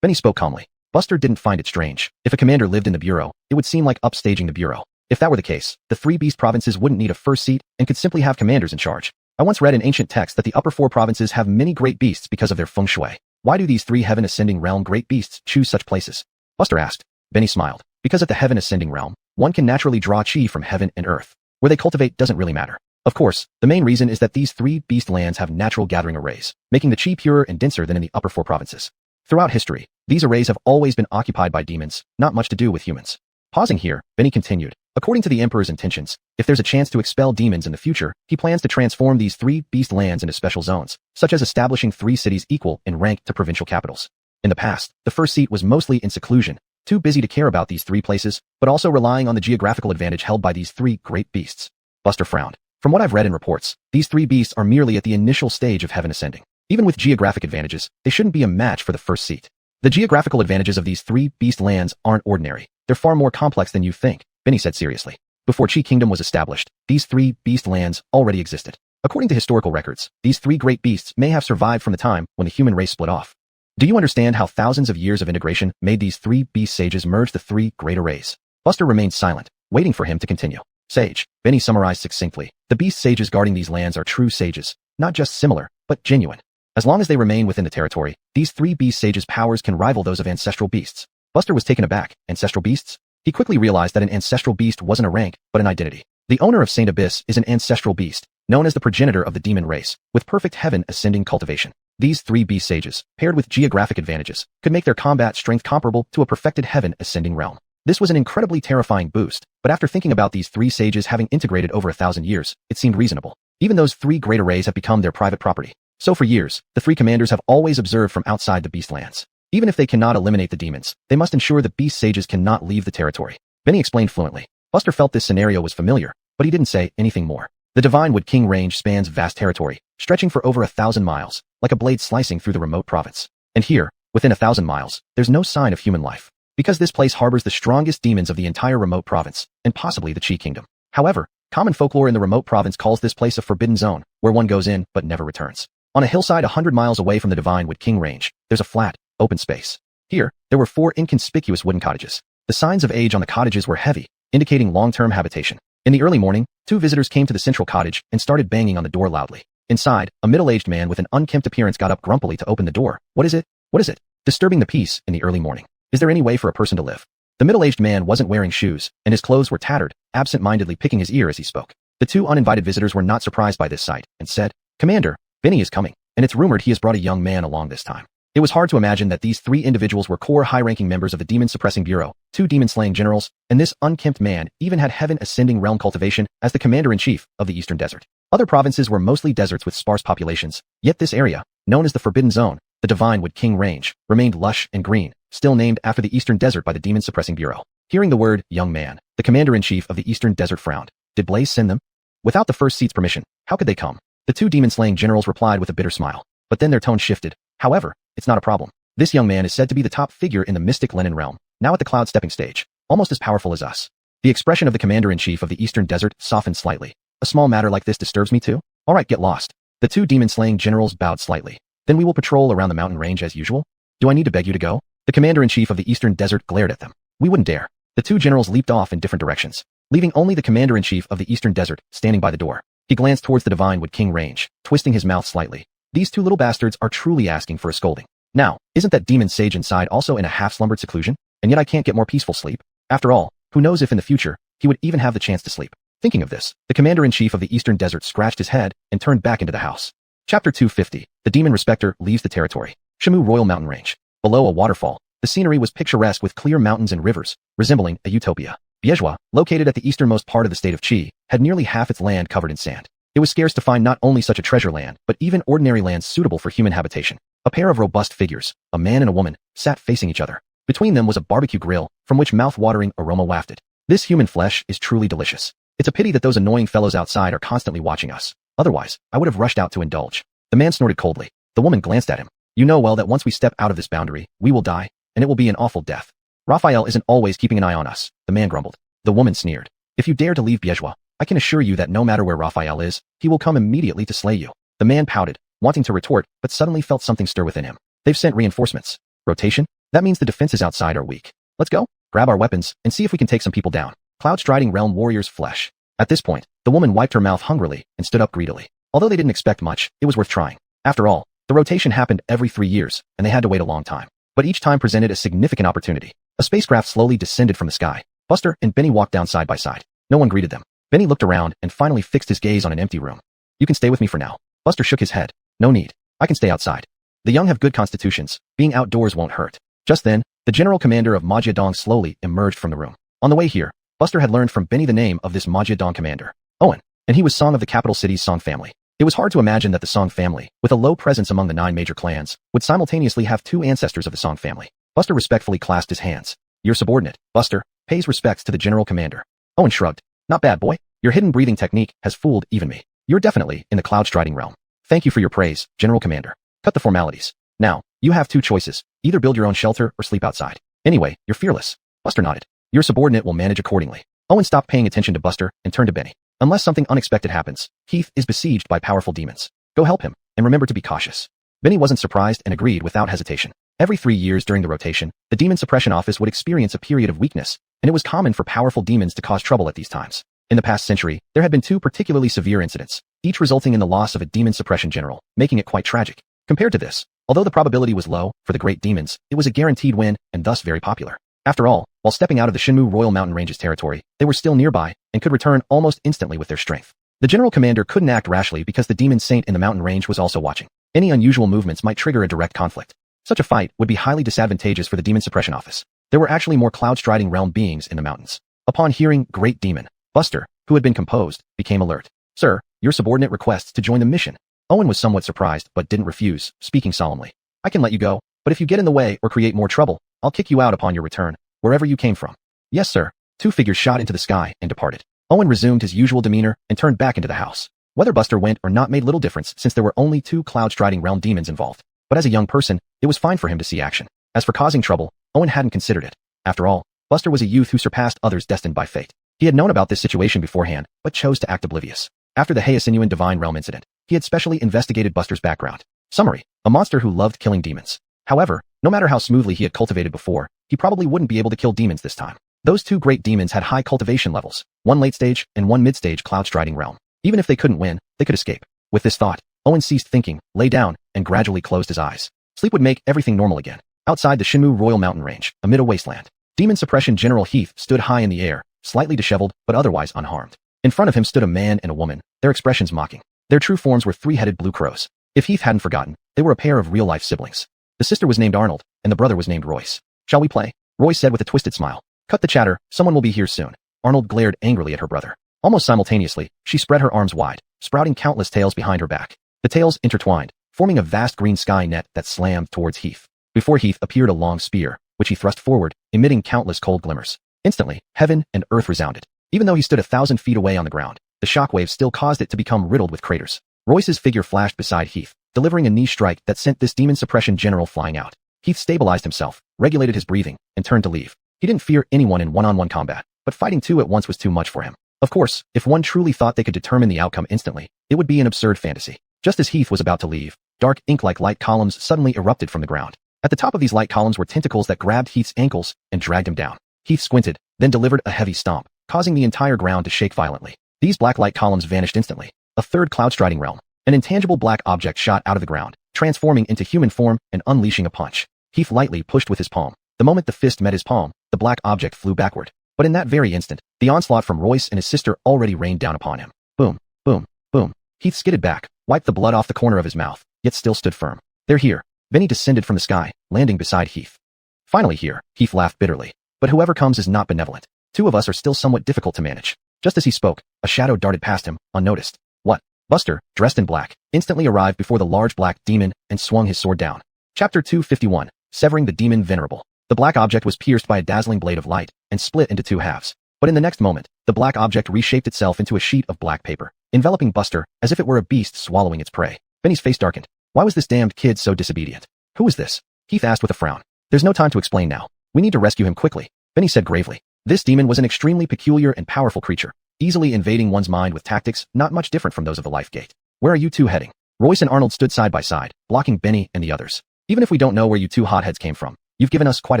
Benny spoke calmly. Buster didn't find it strange. If a commander lived in the bureau, it would seem like upstaging the bureau. If that were the case, the 3 beast provinces wouldn't need a first seat and could simply have commanders in charge. I once read in ancient texts that the upper 4 provinces have many great beasts because of their feng shui. Why do these 3 heaven-ascending realm great beasts choose such places? Buster asked. Benny smiled. Because at the heaven-ascending realm, one can naturally draw qi from heaven and earth. Where they cultivate doesn't really matter. Of course, the main reason is that these 3 beast lands have natural gathering arrays, making the qi purer and denser than in the upper 4 provinces. Throughout history, these arrays have always been occupied by demons, not much to do with humans. Pausing here, Benny continued. According to the Emperor's intentions, if there's a chance to expel demons in the future, he plans to transform these 3 beast lands into special zones, such as establishing 3 cities equal in rank to provincial capitals. In the past, the first seat was mostly in seclusion, too busy to care about these 3 places, but also relying on the geographical advantage held by these 3 great beasts. Buster frowned. From what I've read in reports, these 3 beasts are merely at the initial stage of heaven ascending. Even with geographic advantages, they shouldn't be a match for the first seat. The geographical advantages of these 3 beast lands aren't ordinary. They're far more complex than you think, Benny said seriously. Before Qi Kingdom was established, these 3 beast lands already existed. According to historical records, these 3 great beasts may have survived from the time when the human race split off. Do you understand how thousands of years of integration made these 3 beast sages merge the 3 great arrays? Buster remained silent, waiting for him to continue. Sage, Benny summarized succinctly. The beast sages guarding these lands are true sages, not just similar, but genuine. As long as they remain within the territory, these 3 beast sages' powers can rival those of ancestral beasts. Buster was taken aback. Ancestral beasts? He quickly realized that an ancestral beast wasn't a rank, but an identity. The owner of Saint Abyss is an ancestral beast, known as the progenitor of the demon race, with perfect heaven-ascending cultivation. These 3 beast sages, paired with geographic advantages, could make their combat strength comparable to a perfected heaven-ascending realm. This was an incredibly terrifying boost, but after thinking about these 3 sages having integrated over 1,000 years, it seemed reasonable. Even those 3 great arrays have become their private property. So for years, the 3 commanders have always observed from outside the beast lands. Even if they cannot eliminate the demons, they must ensure the beast sages cannot leave the territory. Benny explained fluently. Buster felt this scenario was familiar, but he didn't say anything more. The Divine Wood King range spans vast territory, stretching for over 1,000 miles, like a blade slicing through the remote province. And here, within 1,000 miles, there's no sign of human life. Because this place harbors the strongest demons of the entire remote province, and possibly the Qi Kingdom. However, common folklore in the remote province calls this place a forbidden zone, where one goes in but never returns. On a hillside 100 miles away from the Divine Wood King range, there's a flat, open space. Here, there were 4 inconspicuous wooden cottages. The signs of age on the cottages were heavy, indicating long-term habitation. In the early morning, 2 visitors came to the central cottage and started banging on the door loudly. Inside, a middle-aged man with an unkempt appearance got up grumpily to open the door. What is it? What is it? Disturbing the peace in the early morning. Is there any way for a person to live? The middle-aged man wasn't wearing shoes, and his clothes were tattered, absent-mindedly picking his ear as he spoke. The two uninvited visitors were not surprised by this sight and said, "Commander, Benny is coming, and it's rumored he has brought a young man along this time." It was hard to imagine that these three individuals were core high-ranking members of the Demon Suppressing Bureau, two demon-slaying generals, and this unkempt man even had heaven-ascending realm cultivation as the commander-in-chief of the Eastern Desert. Other provinces were mostly deserts with sparse populations, yet this area, known as the Forbidden Zone, the Divine Wood King Range, remained lush and green, still named after the Eastern Desert by the Demon Suppressing Bureau. Hearing the word, young man, the commander-in-chief of the Eastern Desert frowned. Did Blaze send them? Without the First Seat's permission, how could they come? The two demon-slaying generals replied with a bitter smile, but then their tone shifted. However, it's not a problem. This young man is said to be the top figure in the mystic Lenin realm, now at the cloud-stepping stage, almost as powerful as us. The expression of the commander-in-chief of the Eastern Desert softened slightly. A small matter like this disturbs me too? All right, get lost. The two demon-slaying generals bowed slightly. Then we will patrol around the mountain range as usual. Do I need to beg you to go? The commander-in-chief of the Eastern Desert glared at them. We wouldn't dare. The two generals leaped off in different directions, leaving only the commander-in-chief of the Eastern Desert standing by the door. He glanced towards the Divine Wood King Range, twisting his mouth slightly. These two little bastards are truly asking for a scolding. Now, isn't that demon sage inside also in a half-slumbered seclusion? And yet I can't get more peaceful sleep? After all, who knows if in the future, he would even have the chance to sleep. Thinking of this, the commander-in-chief of the Eastern Desert scratched his head and turned back into the house. Chapter 250. The Demon Respecter leaves the territory. Shamu Royal Mountain Range. Below a waterfall, the scenery was picturesque with clear mountains and rivers, resembling a utopia. Biejwa, located at the easternmost part of the state of Qi, had nearly half its land covered in sand. It was scarce to find not only such a treasure land, but even ordinary land suitable for human habitation. A pair of robust figures, a man and a woman, sat facing each other. Between them was a barbecue grill, from which mouth-watering aroma wafted. This human flesh is truly delicious. It's a pity that those annoying fellows outside are constantly watching us. Otherwise, I would have rushed out to indulge. The man snorted coldly. The woman glanced at him. You know well that once we step out of this boundary, we will die, and it will be an awful death. Raphael isn't always keeping an eye on us, the man grumbled. The woman sneered. If you dare to leave Biejwa, I can assure you that no matter where Raphael is, he will come immediately to slay you. The man pouted, wanting to retort, but suddenly felt something stir within him. They've sent reinforcements. Rotation? That means the defenses outside are weak. Let's go, grab our weapons, and see if we can take some people down. Cloud-striding realm warrior's flesh. At this point, the woman wiped her mouth hungrily and stood up greedily. Although they didn't expect much, it was worth trying. After all, the rotation happened every 3 years, and they had to wait a long time. But each time presented a significant opportunity. A spacecraft slowly descended from the sky. Buster and Benny walked down side by side. No one greeted them. Benny looked around and finally fixed his gaze on an empty room. You can stay with me for now. Buster shook his head. No need. I can stay outside. The young have good constitutions. Being outdoors won't hurt. Just then, the general commander of Majiadong slowly emerged from the room. On the way here, Buster had learned from Benny the name of this Majiadong commander. Owen. And he was Song of the capital city's Song family. It was hard to imagine that the Song family, with a low presence among the 9 major clans, would simultaneously have 2 ancestors of the Song family. Buster respectfully clasped his hands. Your subordinate, Buster, pays respects to the general commander. Owen shrugged. Not bad, boy. Your hidden breathing technique has fooled even me. You're definitely in the cloud-striding realm. Thank you for your praise, General Commander. Cut the formalities. Now, you have 2 choices. Either build your own shelter or sleep outside. Anyway, you're fearless. Buster nodded. Your subordinate will manage accordingly. Owen stopped paying attention to Buster and turned to Benny. Unless something unexpected happens, Heath is besieged by powerful demons. Go help him, and remember to be cautious. Benny wasn't surprised and agreed without hesitation. Every 3 years during the rotation, the Demon Suppression Office would experience a period of weakness, and it was common for powerful demons to cause trouble at these times. In the past century, there had been 2 particularly severe incidents, each resulting in the loss of a demon suppression general, making it quite tragic. Compared to this, although the probability was low for the great demons, it was a guaranteed win and thus very popular. After all, while stepping out of the Shinmu Royal Mountain Range's territory, they were still nearby and could return almost instantly with their strength. The general commander couldn't act rashly because the demon saint in the mountain range was also watching. Any unusual movements might trigger a direct conflict. Such a fight would be highly disadvantageous for the Demon Suppression Office. There were actually more cloud-striding realm beings in the mountains. Upon hearing Great Demon, Buster, who had been composed, became alert. Sir, your subordinate requests to join the mission. Owen was somewhat surprised but didn't refuse, speaking solemnly. I can let you go, but if you get in the way or create more trouble, I'll kick you out upon your return, wherever you came from. Yes, sir. 2 figures shot into the sky and departed. Owen resumed his usual demeanor and turned back into the house. Whether Buster went or not made little difference since there were only 2 cloud-striding realm demons involved. But as a young person, it was fine for him to see action. As for causing trouble, Owen hadn't considered it. After all, Buster was a youth who surpassed others destined by fate. He had known about this situation beforehand, but chose to act oblivious. After the Heisinuan Divine Realm incident, he had specially investigated Buster's background. Summary: a monster who loved killing demons. However, no matter how smoothly he had cultivated before, he probably wouldn't be able to kill demons this time. Those 2 great demons had high cultivation levels, 1 late-stage and 1 mid-stage cloud-striding realm. Even if they couldn't win, they could escape. With this thought, Owen ceased thinking, lay down, and gradually closed his eyes. Sleep would make everything normal again. Outside the Shinmu Royal Mountain Range, amid a wasteland, Demon Suppression General Heath stood high in the air, slightly disheveled, but otherwise unharmed. In front of him stood a man and a woman, their expressions mocking. Their true forms were three-headed blue crows. If Heath hadn't forgotten, they were a pair of real-life siblings. The sister was named Arnold, and the brother was named Royce. "Shall we play?" Royce said with a twisted smile. "Cut the chatter, someone will be here soon." Arnold glared angrily at her brother. Almost simultaneously, she spread her arms wide, sprouting countless tails behind her back. The tails intertwined, forming a vast green sky net that slammed towards Heath. Before Heath appeared a long spear, which he thrust forward, emitting countless cold glimmers. Instantly, heaven and earth resounded. Even though he stood 1,000 feet away on the ground, the shockwaves still caused it to become riddled with craters. Royce's figure flashed beside Heath, delivering a knee strike that sent this demon suppression general flying out. Heath stabilized himself, regulated his breathing, and turned to leave. He didn't fear anyone in one-on-one combat, but fighting two at once was too much for him. Of course, if one truly thought they could determine the outcome instantly, it would be an absurd fantasy. Just as Heath was about to leave, dark ink-like light columns suddenly erupted from the ground. At the top of these light columns were tentacles that grabbed Heath's ankles and dragged him down. Heath squinted, then delivered a heavy stomp, causing the entire ground to shake violently. These black light columns vanished instantly. A third cloud-striding realm. An intangible black object shot out of the ground, transforming into human form and unleashing a punch. Heath lightly pushed with his palm. The moment the fist met his palm, the black object flew backward. But in that very instant, the onslaught from Royce and his sister already rained down upon him. Boom, boom, boom. Heath skidded back, wiped the blood off the corner of his mouth, yet still stood firm. "They're here." Benny descended from the sky, landing beside Heath. "Finally here," Heath laughed bitterly. "But whoever comes is not benevolent. Two of us are still somewhat difficult to manage." Just as he spoke, a shadow darted past him, unnoticed. What? Buster, dressed in black, instantly arrived before the large black demon and swung his sword down. Chapter 251, Severing the Demon Venerable. The black object was pierced by a dazzling blade of light and split into two halves. But in the next moment, the black object reshaped itself into a sheet of black paper, enveloping Buster as if it were a beast swallowing its prey. Benny's face darkened. Why was this damned kid so disobedient? "Who is this?" Heath asked with a frown. "There's no time to explain now. We need to rescue him quickly," Benny said gravely. This demon was an extremely peculiar and powerful creature, easily invading one's mind with tactics not much different from those of the Life Gate. "Where are you two heading?" Royce and Arnold stood side by side, blocking Benny and the others. "Even if we don't know where you two hotheads came from, you've given us quite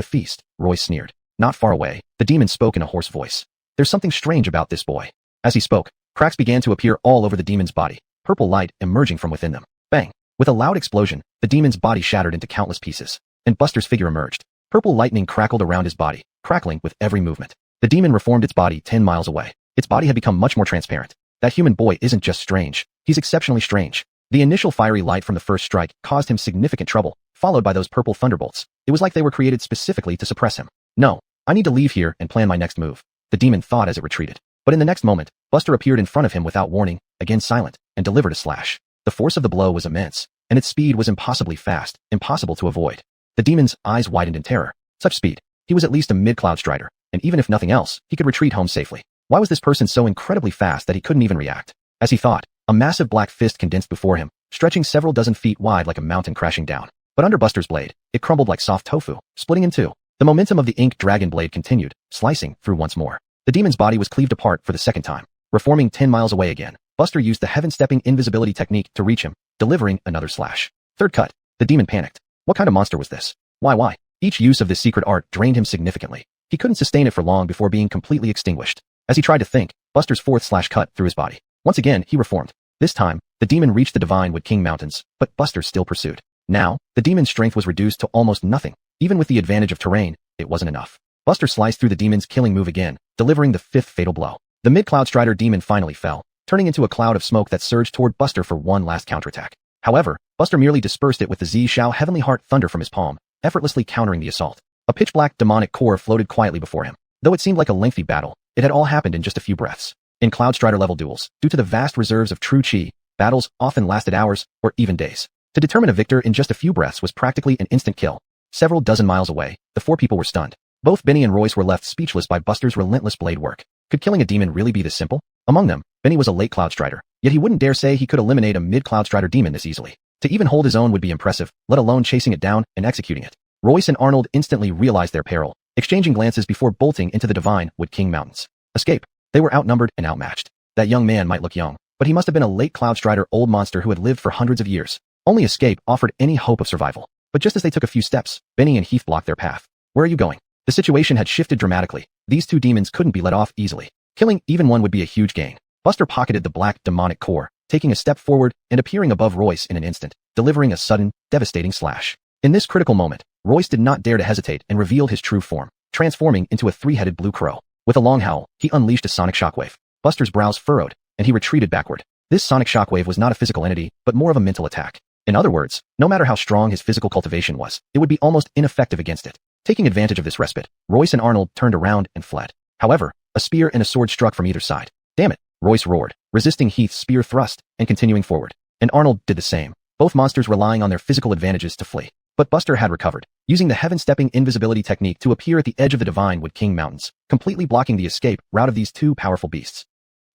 a feast," Royce sneered. Not far away, the demon spoke in a hoarse voice. "There's something strange about this boy." As he spoke, cracks began to appear all over the demon's body, purple light emerging from within them. Bang! With a loud explosion, the demon's body shattered into countless pieces, and Buster's figure emerged. Purple lightning crackled around his body, crackling with every movement. The demon reformed its body 10 miles away. Its body had become much more transparent. That human boy isn't just strange, he's exceptionally strange. The initial fiery light from the first strike caused him significant trouble, followed by those purple thunderbolts. It was like they were created specifically to suppress him. "No, I need to leave here and plan my next move," the demon thought as it retreated. But in the next moment, Buster appeared in front of him without warning, again silent, and delivered a slash. The force of the blow was immense, and its speed was impossibly fast, impossible to avoid. The demon's eyes widened in terror. Such speed. He was at least a mid-cloud strider, and even if nothing else, he could retreat home safely. Why was this person so incredibly fast that he couldn't even react? As he thought, a massive black fist condensed before him, stretching several dozen feet wide like a mountain crashing down. But under Buster's blade, it crumbled like soft tofu, splitting in two. The momentum of the ink dragon blade continued, slicing through once more. The demon's body was cleaved apart for the second time. Reforming 10 miles away again, Buster used the heaven-stepping invisibility technique to reach him, delivering another slash. Third cut. The demon panicked. What kind of monster was this? Why? Each use of this secret art drained him significantly. He couldn't sustain it for long before being completely extinguished. As he tried to think, Buster's fourth slash cut through his body. Once again, he reformed. This time, the demon reached the divine Wood King Mountains, but Buster still pursued. Now, the demon's strength was reduced to almost nothing. Even with the advantage of terrain, it wasn't enough. Buster sliced through the demon's killing move again, delivering the fifth fatal blow. The mid-cloud strider demon finally fell, turning into a cloud of smoke that surged toward Buster for one last counterattack. However, Buster merely dispersed it with the Zhao Heavenly Heart Thunder from his palm, effortlessly countering the assault. A pitch-black demonic core floated quietly before him. Though it seemed like a lengthy battle, it had all happened in just a few breaths. In Cloud Strider-level duels, due to the vast reserves of true chi, battles often lasted hours or even days. To determine a victor in just a few breaths was practically an instant kill. Several dozen miles away, the four people were stunned. Both Benny and Royce were left speechless by Buster's relentless blade work. Could killing a demon really be this simple? Among them, Benny was a late Cloud Strider, yet he wouldn't dare say he could eliminate a mid-Cloud Strider demon this easily. To even hold his own would be impressive, let alone chasing it down and executing it. Royce and Arnold instantly realized their peril, exchanging glances before bolting into the divine Wood King Mountains. Escape. They were outnumbered and outmatched. That young man might look young, but he must have been a late Cloud Strider old monster who had lived for hundreds of years. Only escape offered any hope of survival. But just as they took a few steps, Benny and Heath blocked their path. "Where are you going?" The situation had shifted dramatically. These two demons couldn't be let off easily. Killing even one would be a huge gain. Buster pocketed the black demonic core, taking a step forward and appearing above Royce in an instant, delivering a sudden, devastating slash. In this critical moment, Royce did not dare to hesitate and revealed his true form, transforming into a three-headed blue crow. With a long howl, he unleashed a sonic shockwave. Buster's brows furrowed, and he retreated backward. This sonic shockwave was not a physical entity, but more of a mental attack. In other words, no matter how strong his physical cultivation was, it would be almost ineffective against it. Taking advantage of this respite, Royce and Arnold turned around and fled. However, a spear and a sword struck from either side. Damn it, Royce roared, resisting Heath's spear thrust and continuing forward. And Arnold did the same, both monsters relying on their physical advantages to flee. But Buster had recovered, using the heaven-stepping invisibility technique to appear at the edge of the Divine Wood King Mountains, completely blocking the escape route of these two powerful beasts.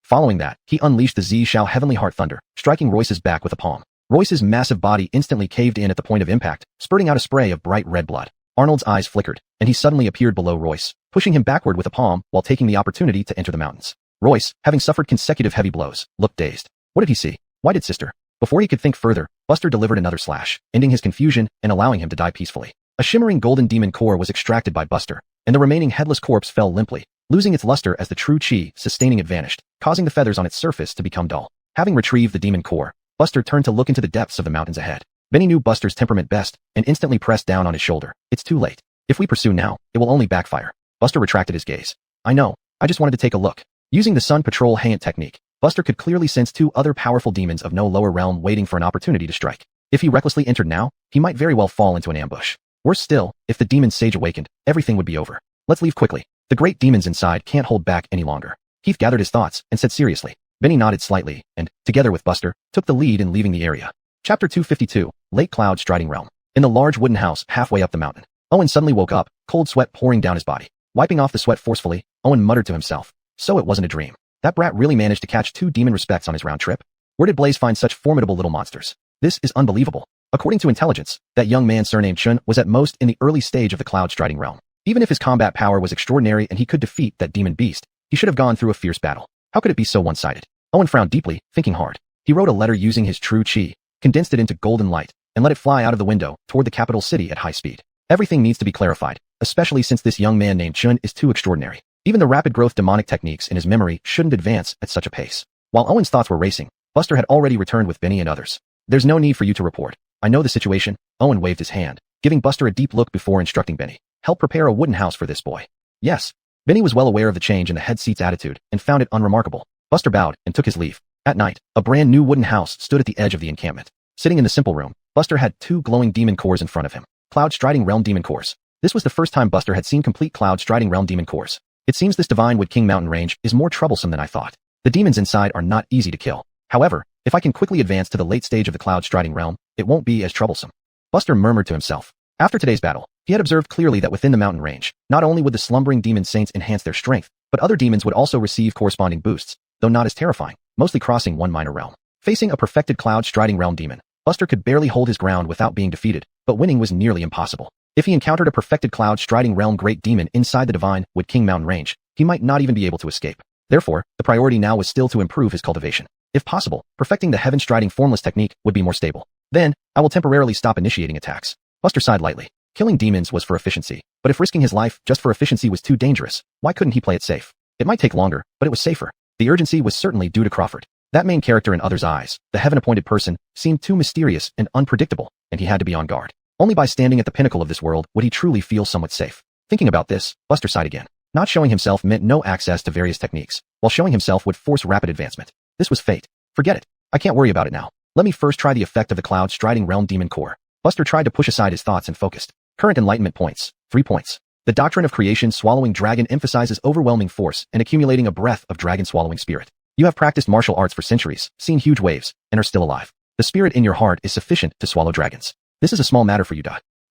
Following that, he unleashed the Zhao Heavenly Heart Thunder, striking Royce's back with a palm. Royce's massive body instantly caved in at the point of impact, spurting out a spray of bright red blood. Arnold's eyes flickered, and he suddenly appeared below Royce, pushing him backward with a palm while taking the opportunity to enter the mountains. Royce, having suffered consecutive heavy blows, looked dazed. What did he see? Why did Sister? Before he could think further, Buster delivered another slash, ending his confusion and allowing him to die peacefully. A shimmering golden demon core was extracted by Buster, and the remaining headless corpse fell limply, losing its luster as the true chi sustaining it vanished, causing the feathers on its surface to become dull. Having retrieved the demon core, Buster turned to look into the depths of the mountains ahead. Benny knew Buster's temperament best and instantly pressed down on his shoulder. It's too late. If we pursue now, it will only backfire. Buster retracted his gaze. I know. I just wanted to take a look. Using the Sun Patrol Hayant technique, Buster could clearly sense two other powerful demons of no lower realm waiting for an opportunity to strike. If he recklessly entered now, he might very well fall into an ambush. Worse still, if the demon sage awakened, everything would be over. Let's leave quickly. The great demons inside can't hold back any longer. Heath gathered his thoughts and said seriously. Benny nodded slightly and, together with Buster, took the lead in leaving the area. Chapter 252, Lake Cloud Striding Realm. In the large wooden house halfway up the mountain, Owen suddenly woke up, cold sweat pouring down his body. Wiping off the sweat forcefully, Owen muttered to himself. So it wasn't a dream. That brat really managed to catch 2 demon respects on his round trip? Where did Blaze find such formidable little monsters? This is unbelievable. According to intelligence, that young man surnamed Chun was at most in the early stage of the Cloud Striding Realm. Even if his combat power was extraordinary and he could defeat that demon beast, he should have gone through a fierce battle. How could it be so one-sided? Owen frowned deeply, thinking hard. He wrote a letter using his true chi, condensed it into golden light, and let it fly out of the window toward the capital city at high speed. Everything needs to be clarified, especially since this young man named Chun is too extraordinary. Even the rapid growth demonic techniques in his memory shouldn't advance at such a pace. While Owen's thoughts were racing, Buster had already returned with Benny and others. There's no need for you to report. I know the situation. Owen waved his hand, giving Buster a deep look before instructing Benny. Help prepare a wooden house for this boy. Yes. Benny was well aware of the change in the head seat's attitude and found it unremarkable. Buster bowed and took his leave. At night, a brand new wooden house stood at the edge of the encampment. Sitting in the simple room, Buster had 2 glowing demon cores in front of him. Cloud Striding Realm demon cores. This was the first time Buster had seen complete Cloud Striding Realm demon cores. It seems this Divine Wood King mountain range is more troublesome than I thought. The demons inside are not easy to kill. However, if I can quickly advance to the late stage of the Cloud Striding Realm, it won't be as troublesome. Buster murmured to himself. After today's battle, he had observed clearly that within the mountain range, not only would the slumbering demon saints enhance their strength, but other demons would also receive corresponding boosts, though not as terrifying, mostly crossing one minor realm. Facing a perfected Cloud Striding Realm demon, Buster could barely hold his ground without being defeated, but winning was nearly impossible. If he encountered a perfected Cloud Striding Realm great demon inside the Divine Wood King mountain range, he might not even be able to escape. Therefore, the priority now was still to improve his cultivation. If possible, perfecting the Heaven Striding Formless technique would be more stable. Then, I will temporarily stop initiating attacks. Buster sighed lightly. Killing demons was for efficiency, but if risking his life just for efficiency was too dangerous, why couldn't he play it safe? It might take longer, but it was safer. The urgency was certainly due to Crawford. That main character in others' eyes, the heaven-appointed person, seemed too mysterious and unpredictable, and he had to be on guard. Only by standing at the pinnacle of this world would he truly feel somewhat safe. Thinking about this, Buster sighed again. Not showing himself meant no access to various techniques, while showing himself would force rapid advancement. This was fate. Forget it. I can't worry about it now. Let me first try the effect of the Cloud Striding Realm Demon Core. Buster tried to push aside his thoughts and focused. Current enlightenment points. 3 points. The doctrine of creation swallowing dragon emphasizes overwhelming force and accumulating a breath of dragon swallowing spirit. You have practiced martial arts for centuries, seen huge waves, and are still alive. The spirit in your heart is sufficient to swallow dragons. This is a small matter for you.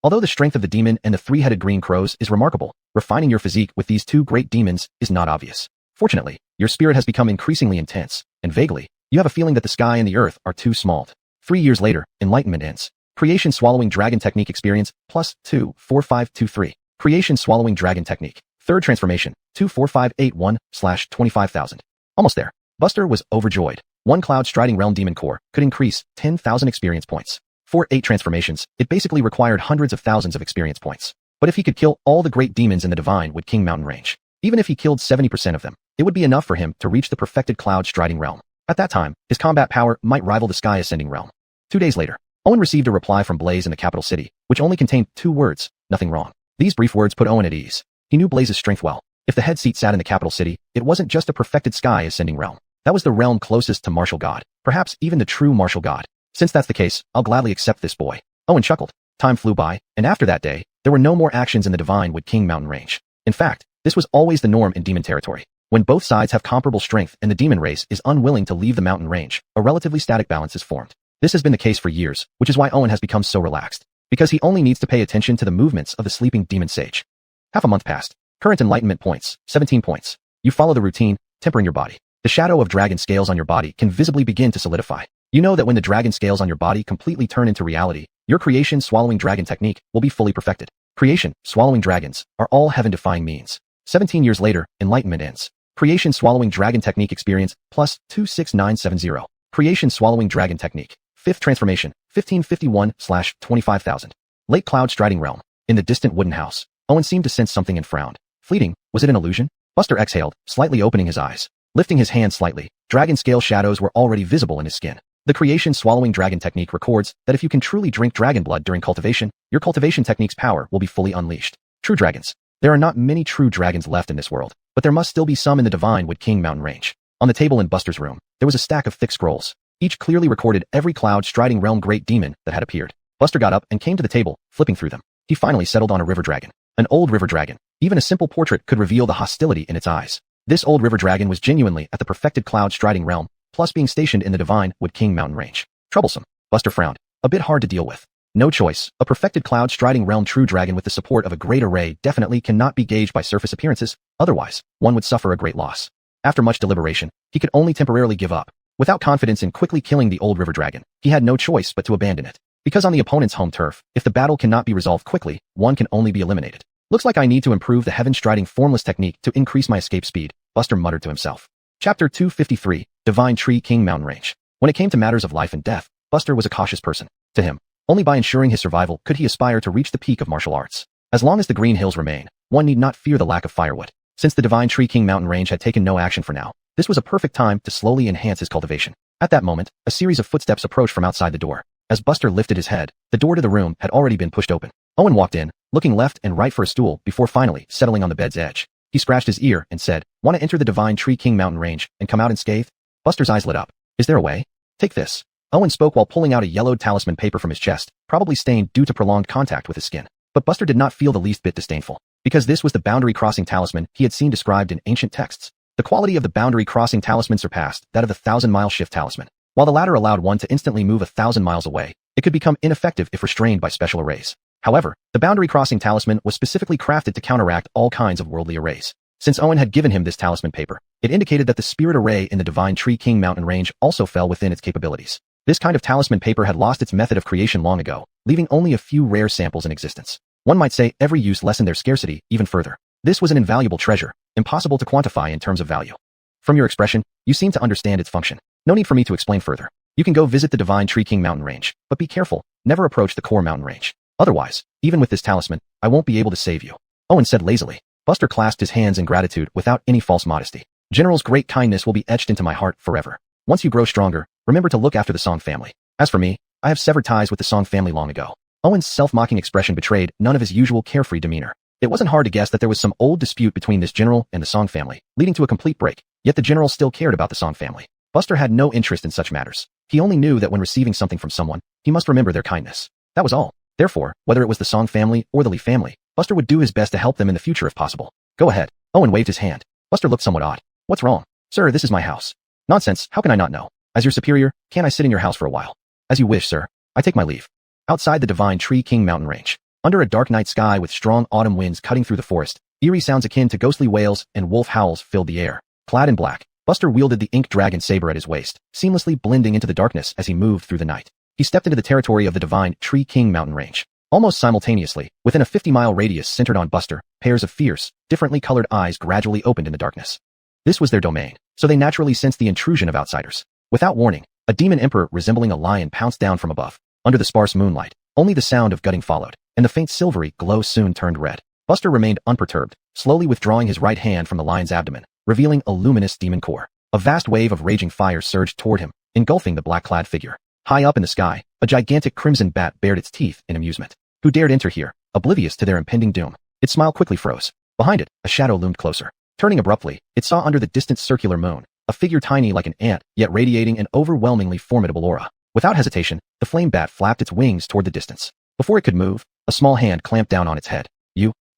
Although the strength of the demon and the 3-headed green crows is remarkable, refining your physique with these 2 great demons is not obvious. Fortunately, your spirit has become increasingly intense, and vaguely, you have a feeling that the sky and the earth are too small. 3 years later, enlightenment ends. Creation swallowing dragon technique experience, plus 24523. Creation swallowing dragon technique. 3rd transformation, 24581/25,000. Almost there. Buster was overjoyed. 1 Cloud Striding Realm Demon Core could increase 10,000 experience points. For 8 transformations, it basically required hundreds of thousands of experience points. But if he could kill all the great demons in the Divine Wood King mountain range, even if he killed 70% of them, it would be enough for him to reach the perfected Cloud Striding Realm. At that time, his combat power might rival the Sky Ascending Realm. 2 days later, Owen received a reply from Blaze in the capital city, which only contained 2 words, nothing wrong. These brief words put Owen at ease. He knew Blaze's strength well. If the head seat sat in the capital city, it wasn't just a perfected sky ascending realm. That was the realm closest to martial god, perhaps even the true martial god. Since that's the case, I'll gladly accept this boy. Owen chuckled. Time flew by, and after that day, there were no more actions in the Divine Wood King mountain range. In fact, this was always the norm in demon territory. When both sides have comparable strength and the demon race is unwilling to leave the mountain range, a relatively static balance is formed. This has been the case for years, which is why Owen has become so relaxed. Because he only needs to pay attention to the movements of the sleeping demon sage. Half a month passed. Current enlightenment points, 17 points. You follow the routine, tempering your body. The shadow of dragon scales on your body can visibly begin to solidify. You know that when the dragon scales on your body completely turn into reality, your creation swallowing dragon technique will be fully perfected. Creation, swallowing dragons, are all heaven-defying means. 17 years later, enlightenment ends. Creation swallowing dragon technique experience, plus 26970. Creation swallowing dragon technique. 5th transformation, 1551/25,000. Late cloud striding realm. In the distant wooden house, Owen seemed to sense something and frowned. Fleeting, was it an illusion? Buster exhaled, slightly opening his eyes. Lifting his hand slightly, dragon scale shadows were already visible in his skin. The creation swallowing dragon technique records that if you can truly drink dragon blood during cultivation, your cultivation technique's power will be fully unleashed. True dragons. There are not many true dragons left in this world, but there must still be some in the Divine Wood King mountain range. On the table in Buster's room, there was a stack of thick scrolls. Each clearly recorded every cloud striding realm great demon that had appeared. Buster got up and came to the table, flipping through them. He finally settled on a river dragon. An old river dragon. Even a simple portrait could reveal the hostility in its eyes. This old river dragon was genuinely at the perfected cloud striding realm, plus being stationed in the Divine Wood King mountain range. Troublesome. Buster frowned. A bit hard to deal with. No choice. A perfected cloud striding realm true dragon with the support of a great array definitely cannot be gauged by surface appearances, otherwise, one would suffer a great loss. After much deliberation, he could only temporarily give up. Without confidence in quickly killing the old river dragon, he had no choice but to abandon it. Because on the opponent's home turf, if the battle cannot be resolved quickly, one can only be eliminated. Looks like I need to improve the heaven-striding formless technique to increase my escape speed, Buster muttered to himself. Chapter 253, Divine Tree King Mountain Range. When it came to matters of life and death, Buster was a cautious person. To him, only by ensuring his survival could he aspire to reach the peak of martial arts. As long as the green hills remain, one need not fear the lack of firewood. Since the Divine Tree King mountain range had taken no action for now, this was a perfect time to slowly enhance his cultivation. At that moment, a series of footsteps approached from outside the door. As Buster lifted his head, the door to the room had already been pushed open. Owen walked in, looking left and right for a stool before finally settling on the bed's edge. He scratched his ear and said, "Want to enter the Divine Tree King mountain range and come out unscathed?" Buster's eyes lit up. "Is there a way?" "Take this." Owen spoke while pulling out a yellowed talisman paper from his chest, probably stained due to prolonged contact with his skin. But Buster did not feel the least bit disdainful, because this was the boundary crossing talisman he had seen described in ancient texts. The quality of the boundary crossing talisman surpassed that of the 1,000-mile shift talisman. While the latter allowed one to instantly move 1,000 miles away, it could become ineffective if restrained by special arrays. However, the boundary crossing talisman was specifically crafted to counteract all kinds of worldly arrays. Since Owen had given him this talisman paper, it indicated that the spirit array in the Divine Tree King mountain range also fell within its capabilities. This kind of talisman paper had lost its method of creation long ago, leaving only a few rare samples in existence. One might say every use lessened their scarcity even further. This was an invaluable treasure, impossible to quantify in terms of value. From your expression, you seem to understand its function. No need for me to explain further. You can go visit the Divine Tree King mountain range, but be careful, never approach the core mountain range. Otherwise, even with this talisman, I won't be able to save you. Owen said lazily. Buster clasped his hands in gratitude without any false modesty. General's great kindness will be etched into my heart forever. Once you grow stronger, remember to look after the Song family. As for me, I have severed ties with the Song family long ago. Owen's self-mocking expression betrayed none of his usual carefree demeanor. It wasn't hard to guess that there was some old dispute between this general and the Song family, leading to a complete break. Yet the general still cared about the Song family. Buster had no interest in such matters. He only knew that when receiving something from someone, he must remember their kindness. That was all. Therefore, whether it was the Song family or the Lee family, Buster would do his best to help them in the future if possible. Go ahead. Owen waved his hand. Buster looked somewhat odd. What's wrong? Sir, this is my house. Nonsense, how can I not know? As your superior, can I sit in your house for a while? As you wish, sir. I take my leave. Outside the Divine Tree King mountain range, under a dark night sky with strong autumn winds cutting through the forest, eerie sounds akin to ghostly wails and wolf howls filled the air. Clad in black, Buster wielded the ink dragon saber at his waist, seamlessly blending into the darkness as he moved through the night. He stepped into the territory of the Divine Tree King mountain range. Almost simultaneously, within a 50-mile radius centered on Buster, pairs of fierce, differently colored eyes gradually opened in the darkness. This was their domain, so they naturally sensed the intrusion of outsiders. Without warning, a demon emperor resembling a lion pounced down from above. Under the sparse moonlight, only the sound of gutting followed, and the faint silvery glow soon turned red. Buster remained unperturbed, slowly withdrawing his right hand from the lion's abdomen, revealing a luminous demon core. A vast wave of raging fire surged toward him, engulfing the black-clad figure. High up in the sky, a gigantic crimson bat bared its teeth in amusement. Who dared enter here, oblivious to their impending doom? Its smile quickly froze. Behind it, a shadow loomed closer. Turning abruptly, it saw under the distant circular moon a figure tiny like an ant, yet radiating an overwhelmingly formidable aura. Without hesitation, the flame bat flapped its wings toward the distance. Before it could move, a small hand clamped down on its head.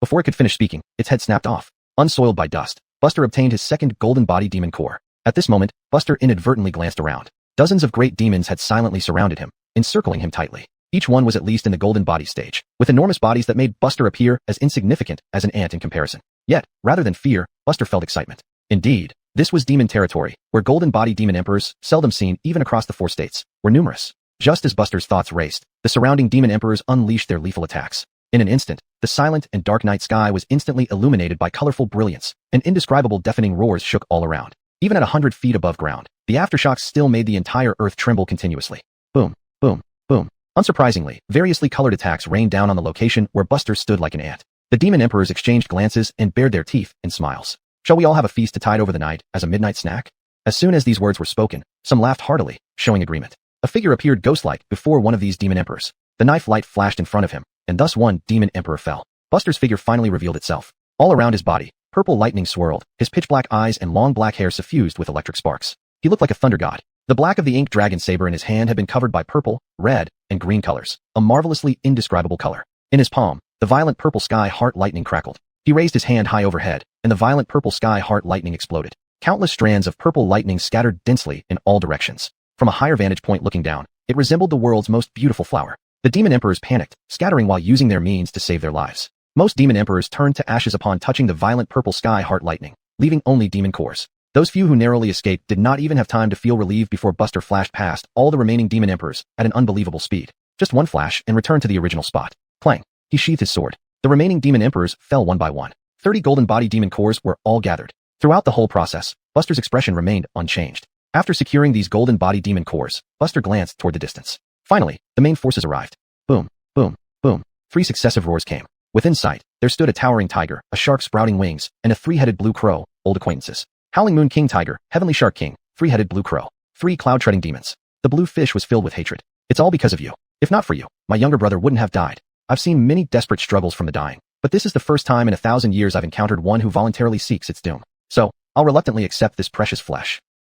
Before it could finish speaking, its head snapped off. Unsoiled by dust, Buster obtained his second golden body demon core. At this moment, Buster inadvertently glanced around. Dozens of great demons had silently surrounded him, encircling him tightly. Each one was at least in the golden body stage, with enormous bodies that made Buster appear as insignificant as an ant in comparison. Yet, rather than fear, Buster felt excitement. Indeed, this was demon territory, where golden body demon emperors, seldom seen even across the 4 states, were numerous. Just as Buster's thoughts raced, the surrounding demon emperors unleashed their lethal attacks. In an instant, the silent and dark night sky was instantly illuminated by colorful brilliance, and indescribable deafening roars shook all around. Even at 100 feet above ground, the aftershocks still made the entire earth tremble continuously. Boom, boom, boom. Unsurprisingly, variously colored attacks rained down on the location where Buster stood like an ant. The demon emperors exchanged glances and bared their teeth in smiles. Shall we all have a feast to tide over the night as a midnight snack? As soon as these words were spoken, some laughed heartily, showing agreement. A figure appeared ghost-like before one of these demon emperors. The knife light flashed in front of him, and thus one demon emperor fell. Buster's figure finally revealed itself. All around his body, purple lightning swirled, his pitch-black eyes and long black hair suffused with electric sparks. He looked like a thunder god. The black of the ink dragon saber in his hand had been covered by purple, red, and green colors, a marvelously indescribable color. In his palm, the violent purple sky heart lightning crackled. He raised his hand high overhead, and the violent purple sky heart lightning exploded. Countless strands of purple lightning scattered densely in all directions. From a higher vantage point looking down, it resembled the world's most beautiful flower. The demon emperors panicked, scattering while using their means to save their lives. Most demon emperors turned to ashes upon touching the violent purple sky heart lightning, leaving only demon cores. Those few who narrowly escaped did not even have time to feel relieved before Buster flashed past all the remaining demon emperors at an unbelievable speed. Just one flash and returned to the original spot. Clang. He sheathed his sword. The remaining demon emperors fell one by one. 30 golden body demon cores were all gathered. Throughout the whole process, Buster's expression remained unchanged. After securing these golden body demon cores, Buster glanced toward the distance. Finally, the main forces arrived. Boom, boom, boom. 3 successive roars came. Within sight, there stood a towering tiger, a shark sprouting wings, and a 3-headed blue crow, old acquaintances. Howling Moon King Tiger, Heavenly Shark King, 3-headed blue crow. 3 cloud-treading demons. The blue fish was filled with hatred. It's all because of you. If not for you, my younger brother wouldn't have died. I've seen many desperate struggles from the dying, but this is the first time in 1,000 years I've encountered one who voluntarily seeks its doom. So, I'll reluctantly accept this precious flesh.